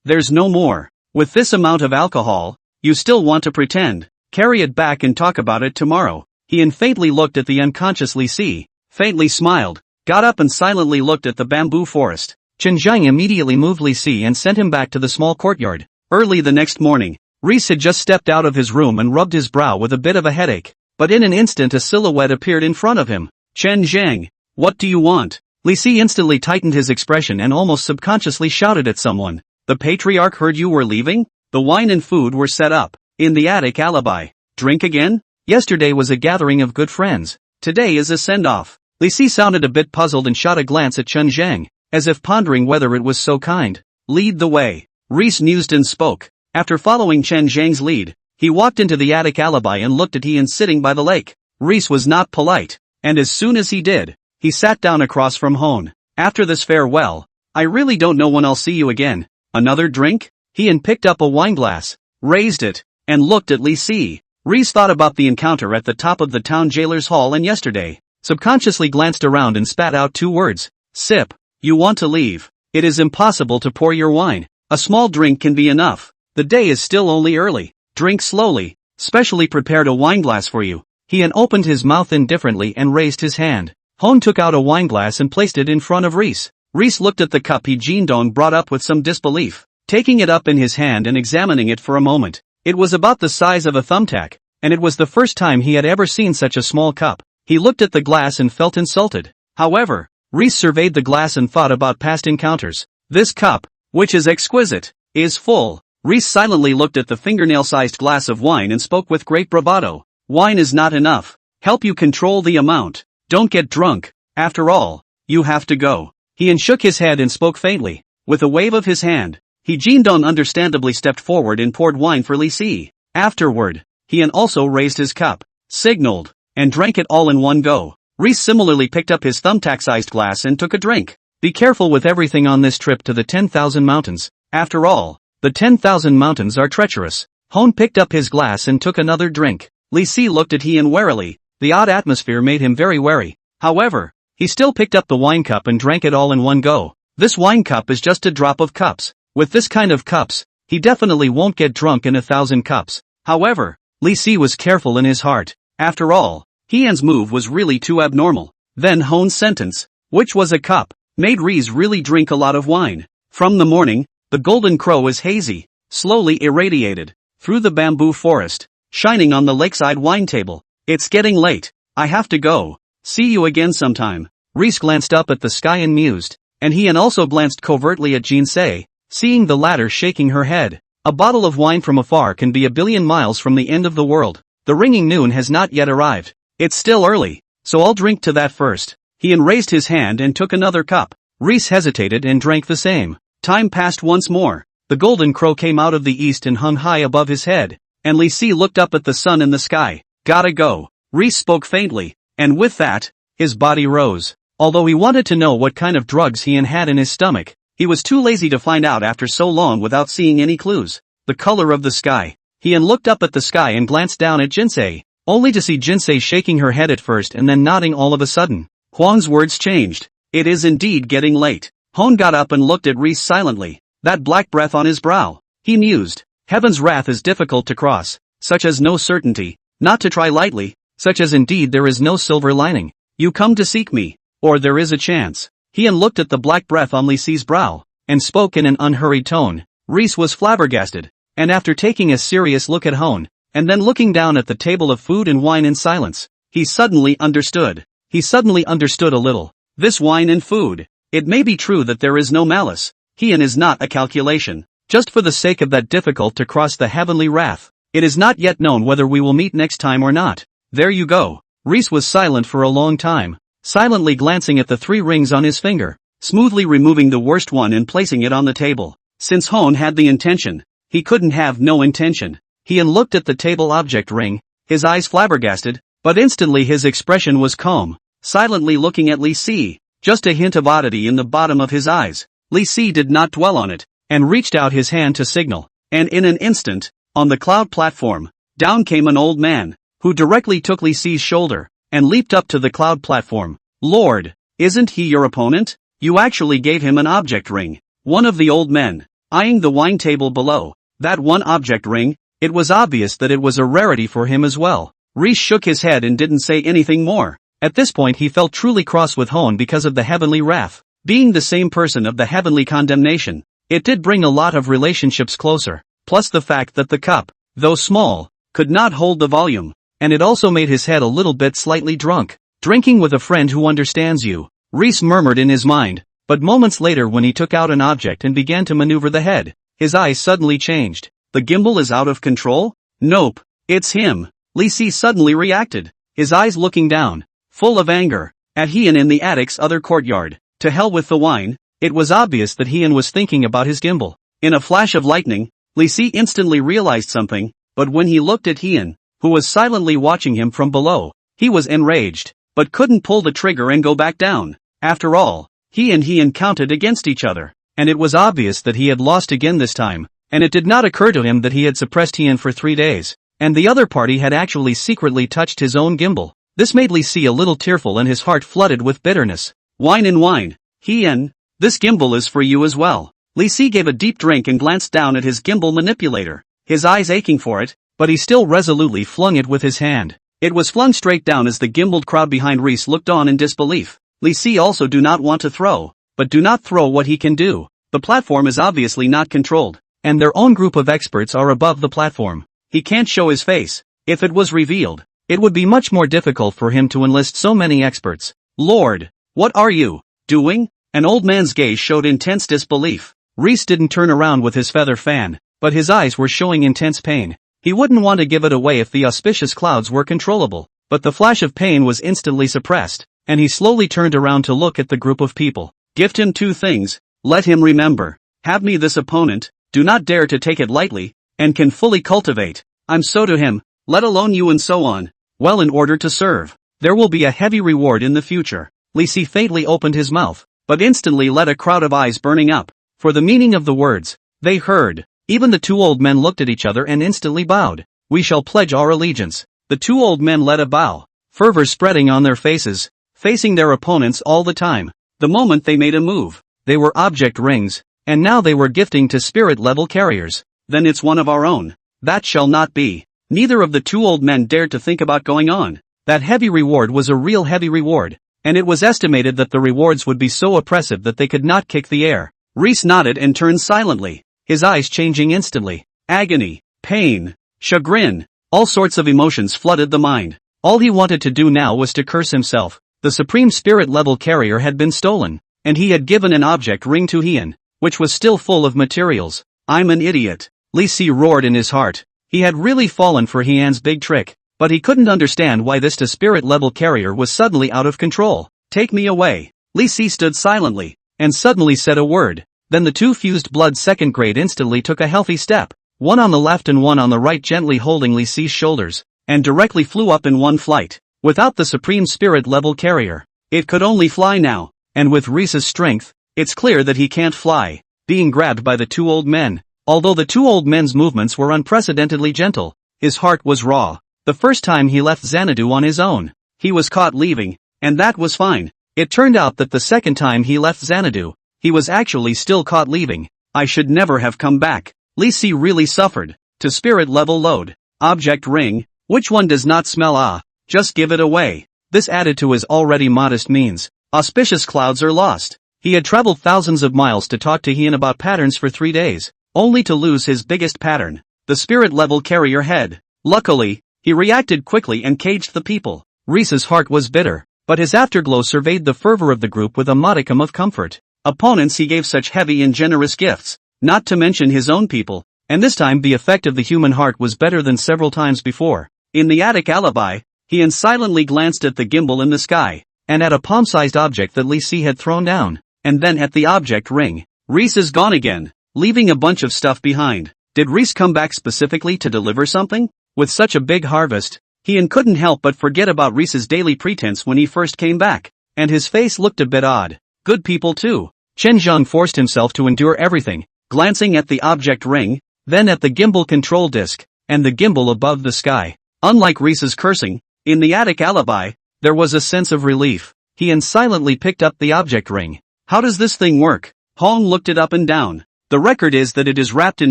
there's no more. With this amount of alcohol, you still want to pretend. Carry it back and talk about it tomorrow. Heian faintly looked at the unconscious Li Si, faintly smiled, got up and silently looked at the bamboo forest. Chen Zhang immediately moved Li Si and sent him back to the small courtyard. Early the next morning, Reese had just stepped out of his room and rubbed his brow with a bit of a headache, but in an instant a silhouette appeared in front of him. Chen Zhang, what do you want? Li Si instantly tightened his expression and almost subconsciously shouted at someone. The patriarch heard you were leaving? The wine and food were set up. In the attic alibi. Drink again? Yesterday was a gathering of good friends. Today is a send-off. Li Si sounded a bit puzzled and shot a glance at Chen Zhang, as if pondering whether it was so kind. Lead the way. Reese mused and spoke. After following Chen Zhang's lead, he walked into the attic alibi and looked at Heian sitting by the lake. Reese was not polite, and as soon as he did, he sat down across from Hone. After this farewell, I really don't know when I'll see you again. Another drink? Heian picked up a wineglass, raised it, and looked at Li Si. Reese thought about the encounter at the top of the town jailer's hall and yesterday, subconsciously glanced around and spat out 2 words. Sip. You want to leave. It is impossible to pour your wine. A small drink can be enough. The day is still only early. Drink slowly. Specially prepared a wineglass for you. Heian opened his mouth indifferently and raised his hand. Hone took out a wineglass and placed it in front of Reese. Reese looked at the cup He Jindong brought up with some disbelief, taking it up in his hand and examining it for a moment. It was about the size of a thumbtack, and it was the first time he had ever seen such a small cup. He looked at the glass and felt insulted. However, Reese surveyed the glass and thought about past encounters. This cup, which is exquisite, is full. Reese silently looked at the fingernail-sized glass of wine and spoke with great bravado. Wine is not enough. Help you control the amount. Don't get drunk. After all, you have to go. Heian shook his head and spoke faintly. With a wave of his hand, He Jindong understandably stepped forward and poured wine for Li Si. Afterward, Heian also raised his cup, signaled, and drank it all in one go. Reese similarly picked up his thumbtack-sized glass and took a drink. Be careful with everything on this trip to the 10,000 mountains. After all, the 10,000 mountains are treacherous. Hone picked up his glass and took another drink. Li Si looked at Heian warily. The odd atmosphere made him very wary. However, he still picked up the wine cup and drank it all in one go. This wine cup is just a drop of cups. With this kind of cups, he definitely won't get drunk in 1,000 cups. However, Li Si was careful in his heart. After all, Heian's move was really too abnormal. Then Hon's sentence, which was a cup, made Riz really drink a lot of wine. From the morning, the golden crow is hazy, slowly irradiated, through the bamboo forest, shining on the lakeside wine table. It's getting late. I have to go. See you again sometime. Riz glanced up at the sky and mused, and Heian also glanced covertly at Jinsei, seeing the latter shaking her head. A bottle of wine from afar can be 1,000,000,000 miles from the end of the world. The ringing noon has not yet arrived. It's still early, so I'll drink to that first. Heian raised his hand and took another cup. Riz hesitated and drank the same. Time passed once more. The golden crow came out of the east and hung high above his head, and Li Si looked up at the sun in the sky. Gotta go. Riz spoke faintly, and with that, his body rose. Although he wanted to know what kind of drugs Heian had in his stomach, he was too lazy to find out after so long without seeing any clues. The color of the sky. Heian looked up at the sky and glanced down at Jinsei, only to see Jinsei shaking her head at first and then nodding all of a sudden. Huang's words changed. It is indeed getting late. Hon got up and looked at Riz silently. That black breath on his brow. He mused. Heaven's wrath is difficult to cross, such as no certainty, not to try lightly, such as indeed there is no silver lining. You come to seek me, or there is a chance. Heian looked at the black breath on Li Si's brow, and spoke in an unhurried tone. Riz was flabbergasted, and after taking a serious look at Hon, and then looking down at the table of food and wine in silence, he suddenly understood. He suddenly understood a little. This wine and food. It may be true that there is no malice. Heian is not a calculation. Just for the sake of that difficult to cross the heavenly wrath. It is not yet known whether we will meet next time or not. There you go. Riz was silent for a long time, silently glancing at the 3 rings on his finger, smoothly removing the worst one and placing it on the table. Since Hon had the intention, he couldn't have no intention. Heian looked at the table object ring, his eyes flabbergasted, but instantly his expression was calm, silently looking at Li Si, just a hint of oddity in the bottom of his eyes. Li Si did not dwell on it, and reached out his hand to signal, and in an instant, on the cloud platform, down came an old man, who directly took Li Si's shoulder, and leaped up to the cloud platform. Lord, isn't he your opponent? You actually gave him an object ring. One of the old men, eyeing the wine table below, that one object ring, it was obvious that it was a rarity for him as well. Riz shook his head and didn't say anything more. At this point he felt truly cross with Hon because of the heavenly wrath. Being the same person of the heavenly condemnation, it did bring a lot of relationships closer, plus the fact that the cup, though small, could not hold the volume, and it also made his head a little bit slightly drunk. Drinking with a friend who understands you, Riz murmured in his mind, but moments later when he took out an object and began to maneuver the head, his eyes suddenly changed. The gimbal is out of control? Nope, it's him. Li Si suddenly reacted, his eyes looking down, full of anger, at Heian in the attic's other courtyard. To hell with the wine. It was obvious that Heian was thinking about his gimbal. In a flash of lightning, Li Si instantly realized something, but when he looked at Heian, who was silently watching him from below, he was enraged, but couldn't pull the trigger and go back down. After all, he and Heian counted against each other, and it was obvious that he had lost again this time, and it did not occur to him that he had suppressed Heian for 3 days, and the other party had actually secretly touched his own gimbal. This made Li Si a little tearful and his heart flooded with bitterness. Wine and wine. Heian, this gimbal is for you as well. Li Si gave a deep drink and glanced down at his gimbal manipulator, his eyes aching for it, but he still resolutely flung it with his hand. It was flung straight down as the gimbaled crowd behind Riz looked on in disbelief. Li Si also do not want to throw, but do not throw what he can do. The platform is obviously not controlled, and their own group of experts are above the platform. He can't show his face. If it was revealed, it would be much more difficult for him to enlist so many experts. Lord, what are you doing? An old man's gaze showed intense disbelief. Riz didn't turn around with his feather fan, but his eyes were showing intense pain. He wouldn't want to give it away if the auspicious clouds were controllable, but the flash of pain was instantly suppressed, and he slowly turned around to look at the group of people. Gift him 2 things, let him remember. Have me this opponent, do not dare to take it lightly, and can fully cultivate. I'm so to him, let alone you and so on. Well, in order to serve, there will be a heavy reward in the future. Li Si faintly opened his mouth, but instantly let a crowd of eyes burning up, for the meaning of the words. They heard. Even the 2 old men looked at each other and instantly bowed. We shall pledge our allegiance. The 2 old men led a bow, fervor spreading on their faces, facing their opponents all the time. The moment they made a move, they were object rings, and now they were gifting to spirit-level carriers. Then it's one of our own. That shall not be. Neither of the two old men dared to think about going on. That heavy reward was a real heavy reward, and it was estimated that the rewards would be so oppressive that they could not kick the air. Reese nodded and turned silently, his eyes changing instantly. Agony, pain, chagrin, all sorts of emotions flooded the mind. All he wanted to do now was to curse himself. The supreme spirit-level carrier had been stolen, and he had given an object ring to Heian, which was still full of materials. I'm an idiot, Lee Si roared in his heart. He had really fallen for Heian's big trick, but he couldn't understand why this spirit-level carrier was suddenly out of control. Take me away. Lee Si stood silently, and suddenly said a word. Then the two fused blood second grade instantly took a healthy step, one on the left and one on the right, gently holding Lee Si's shoulders, and directly flew up in one flight. Without the supreme spirit-level carrier, it could only fly now, and with Reese's strength, it's clear that he can't fly. Being grabbed by the two old men. Although the two old men's movements were unprecedentedly gentle, his heart was raw. The first time he left Xanadu on his own, he was caught leaving, and that was fine. It turned out that the second time he left Xanadu, he was actually still caught leaving. I should never have come back. Lee Si really suffered. To spirit-level load. Object ring, which one does not smell? Just give it away. This added to his already modest means. Auspicious clouds are lost. He had traveled thousands of miles to talk to Heian about patterns for 3 days, only to lose his biggest pattern, the spirit-level carrier head. Luckily, he reacted quickly and caged the people. Reese's heart was bitter, but his afterglow surveyed the fervor of the group with a modicum of comfort. Opponents he gave such heavy and generous gifts, not to mention his own people, and this time the effect of the human heart was better than several times before. In the attic alibi, Heian silently glanced at the gimbal in the sky, and at a palm-sized object that Lee Si had thrown down, and then at the object ring. Reese is gone again, leaving a bunch of stuff behind. Did Reese come back specifically to deliver something? With such a big harvest, Heian couldn't help but forget about Reese's daily pretense when he first came back, and his face looked a bit odd. Good people too. Chen Zhang forced himself to endure everything, glancing at the object ring, then at the gimbal control disc, and the gimbal above the sky. Unlike Reese's cursing, in the attic alibi, there was a sense of relief. Heian silently picked up the object ring. How does this thing work? Hong looked it up and down. The record is that it is wrapped in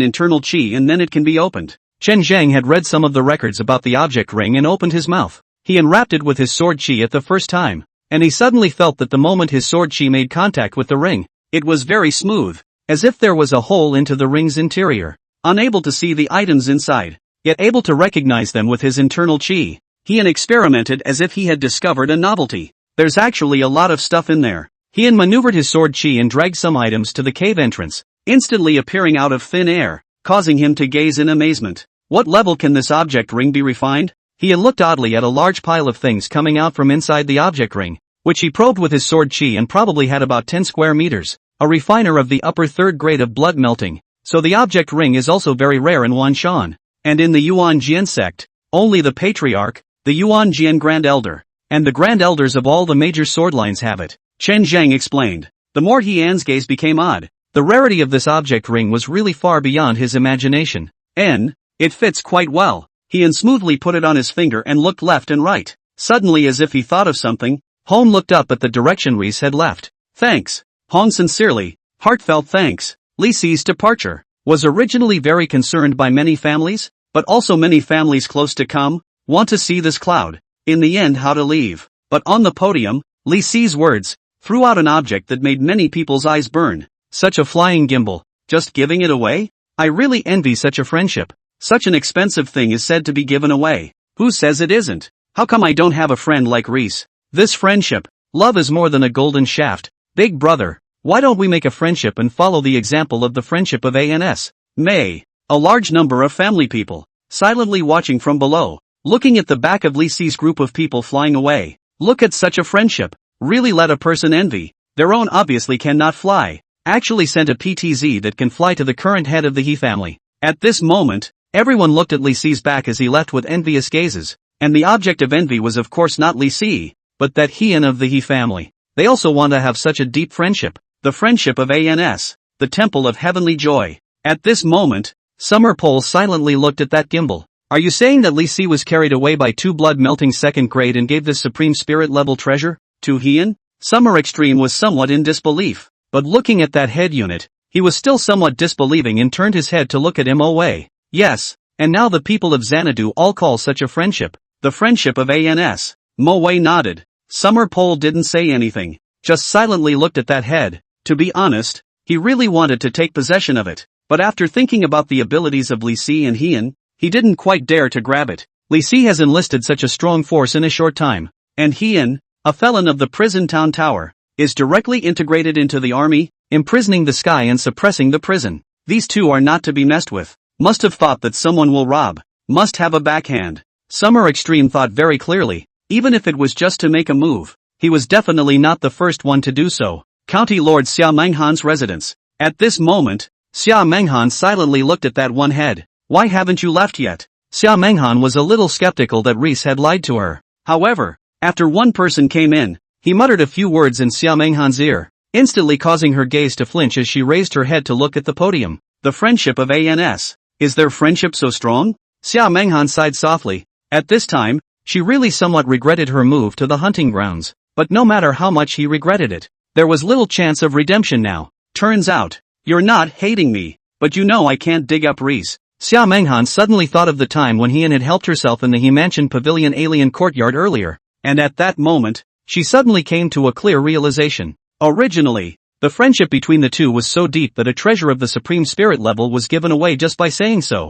internal chi and then it can be opened. Chen Zhang had read some of the records about the object ring and opened his mouth. He unwrapped it with his sword chi at the first time, and he suddenly felt that the moment his sword chi made contact with the ring, it was very smooth, as if there was a hole into the ring's interior. Unable to see the items inside, yet able to recognize them with his internal chi, Heian experimented as if he had discovered a novelty. There's actually a lot of stuff in there. Heian maneuvered his sword chi and dragged some items to the cave entrance, instantly appearing out of thin air, causing him to gaze in amazement. What level can this object ring be refined? Heian looked oddly at a large pile of things coming out from inside the object ring, which he probed with his sword chi and probably had about 10 square meters, a refiner of the upper third grade of blood melting. So the object ring is also very rare in Wanshan, and in the Yuan Jian sect, only the patriarch, the Yuan Jian Grand Elder, and the Grand Elders of all the major sword lines have it. Chen Zhang explained. The more Heian's gaze became odd, the rarity of this object ring was really far beyond his imagination. It fits quite well. Heian smoothly put it on his finger and looked left and right. Suddenly, as if he thought of something, Hong looked up at the direction Reese had left. Thanks. Hong sincerely, heartfelt thanks. Lee Si's departure was originally very concerned by many families, but also many families close to come, want to see this cloud. In the end, how to leave. But on the podium, Lee Si's words threw out an object that made many people's eyes burn. Such a flying gimbal, just giving it away? I really envy such a friendship. Such an expensive thing is said to be given away. Who says it isn't? How come I don't have a friend like Reese? This friendship, love is more than a golden shaft. Big brother, why don't we make a friendship and follow the example of the friendship of ANS? May. A large number of family people, silently watching from below, looking at the back of Lee Si's group of people flying away. Look at such a friendship. Really let a person envy. Their own obviously cannot fly. Actually sent a PTZ that can fly to the current head of the He family. At this moment, everyone looked at Lee Si's back as he left with envious gazes, and the object of envy was of course not Lee Si, but that Heian of the He family. They also want to have such a deep friendship, the friendship of ANS, the temple of heavenly joy. At this moment, Summer Pole silently looked at that gimbal. Are you saying that Li Si was carried away by two blood-melting second grade and gave this supreme spirit-level treasure to Heian? Summer Extreme was somewhat in disbelief, but looking at that head unit, he was still somewhat disbelieving and turned his head to look at Moe. Yes, and now the people of Xanadu all call such a friendship the friendship of ANS. Moe nodded. Summer Pole didn't say anything, just silently looked at that head. To be honest, he really wanted to take possession of it, but after thinking about the abilities of Li Si and Heian, he didn't quite dare to grab it. Li Si has enlisted such a strong force in a short time, and Heian, a felon of the prison town tower, is directly integrated into the army, imprisoning the sky and suppressing the prison. These two are not to be messed with. Must have thought that someone will rob. Must have a backhand. Summer Extreme thought very clearly, even if it was just to make a move, he was definitely not the first one to do so. County Lord Xia Menghan's residence. At this moment, Xia Menghan silently looked at that one head. Why haven't you left yet? Xia Menghan was a little skeptical that Reese had lied to her. However, after one person came in, he muttered a few words in Xia Menghan's ear, instantly causing her gaze to flinch as she raised her head to look at the podium. The friendship of ANS. Is their friendship so strong? Xia Menghan sighed softly. At this time, she really somewhat regretted her move to the hunting grounds, but no matter how much he regretted it, there was little chance of redemption now. Turns out, you're not hating me, but you know I can't dig up Reese. Xia Menghan suddenly thought of the time when Heian had helped herself in the He Mansion Pavilion alien courtyard earlier, and at that moment, she suddenly came to a clear realization. Originally, the friendship between the two was so deep that a treasure of the supreme spirit level was given away just by saying so.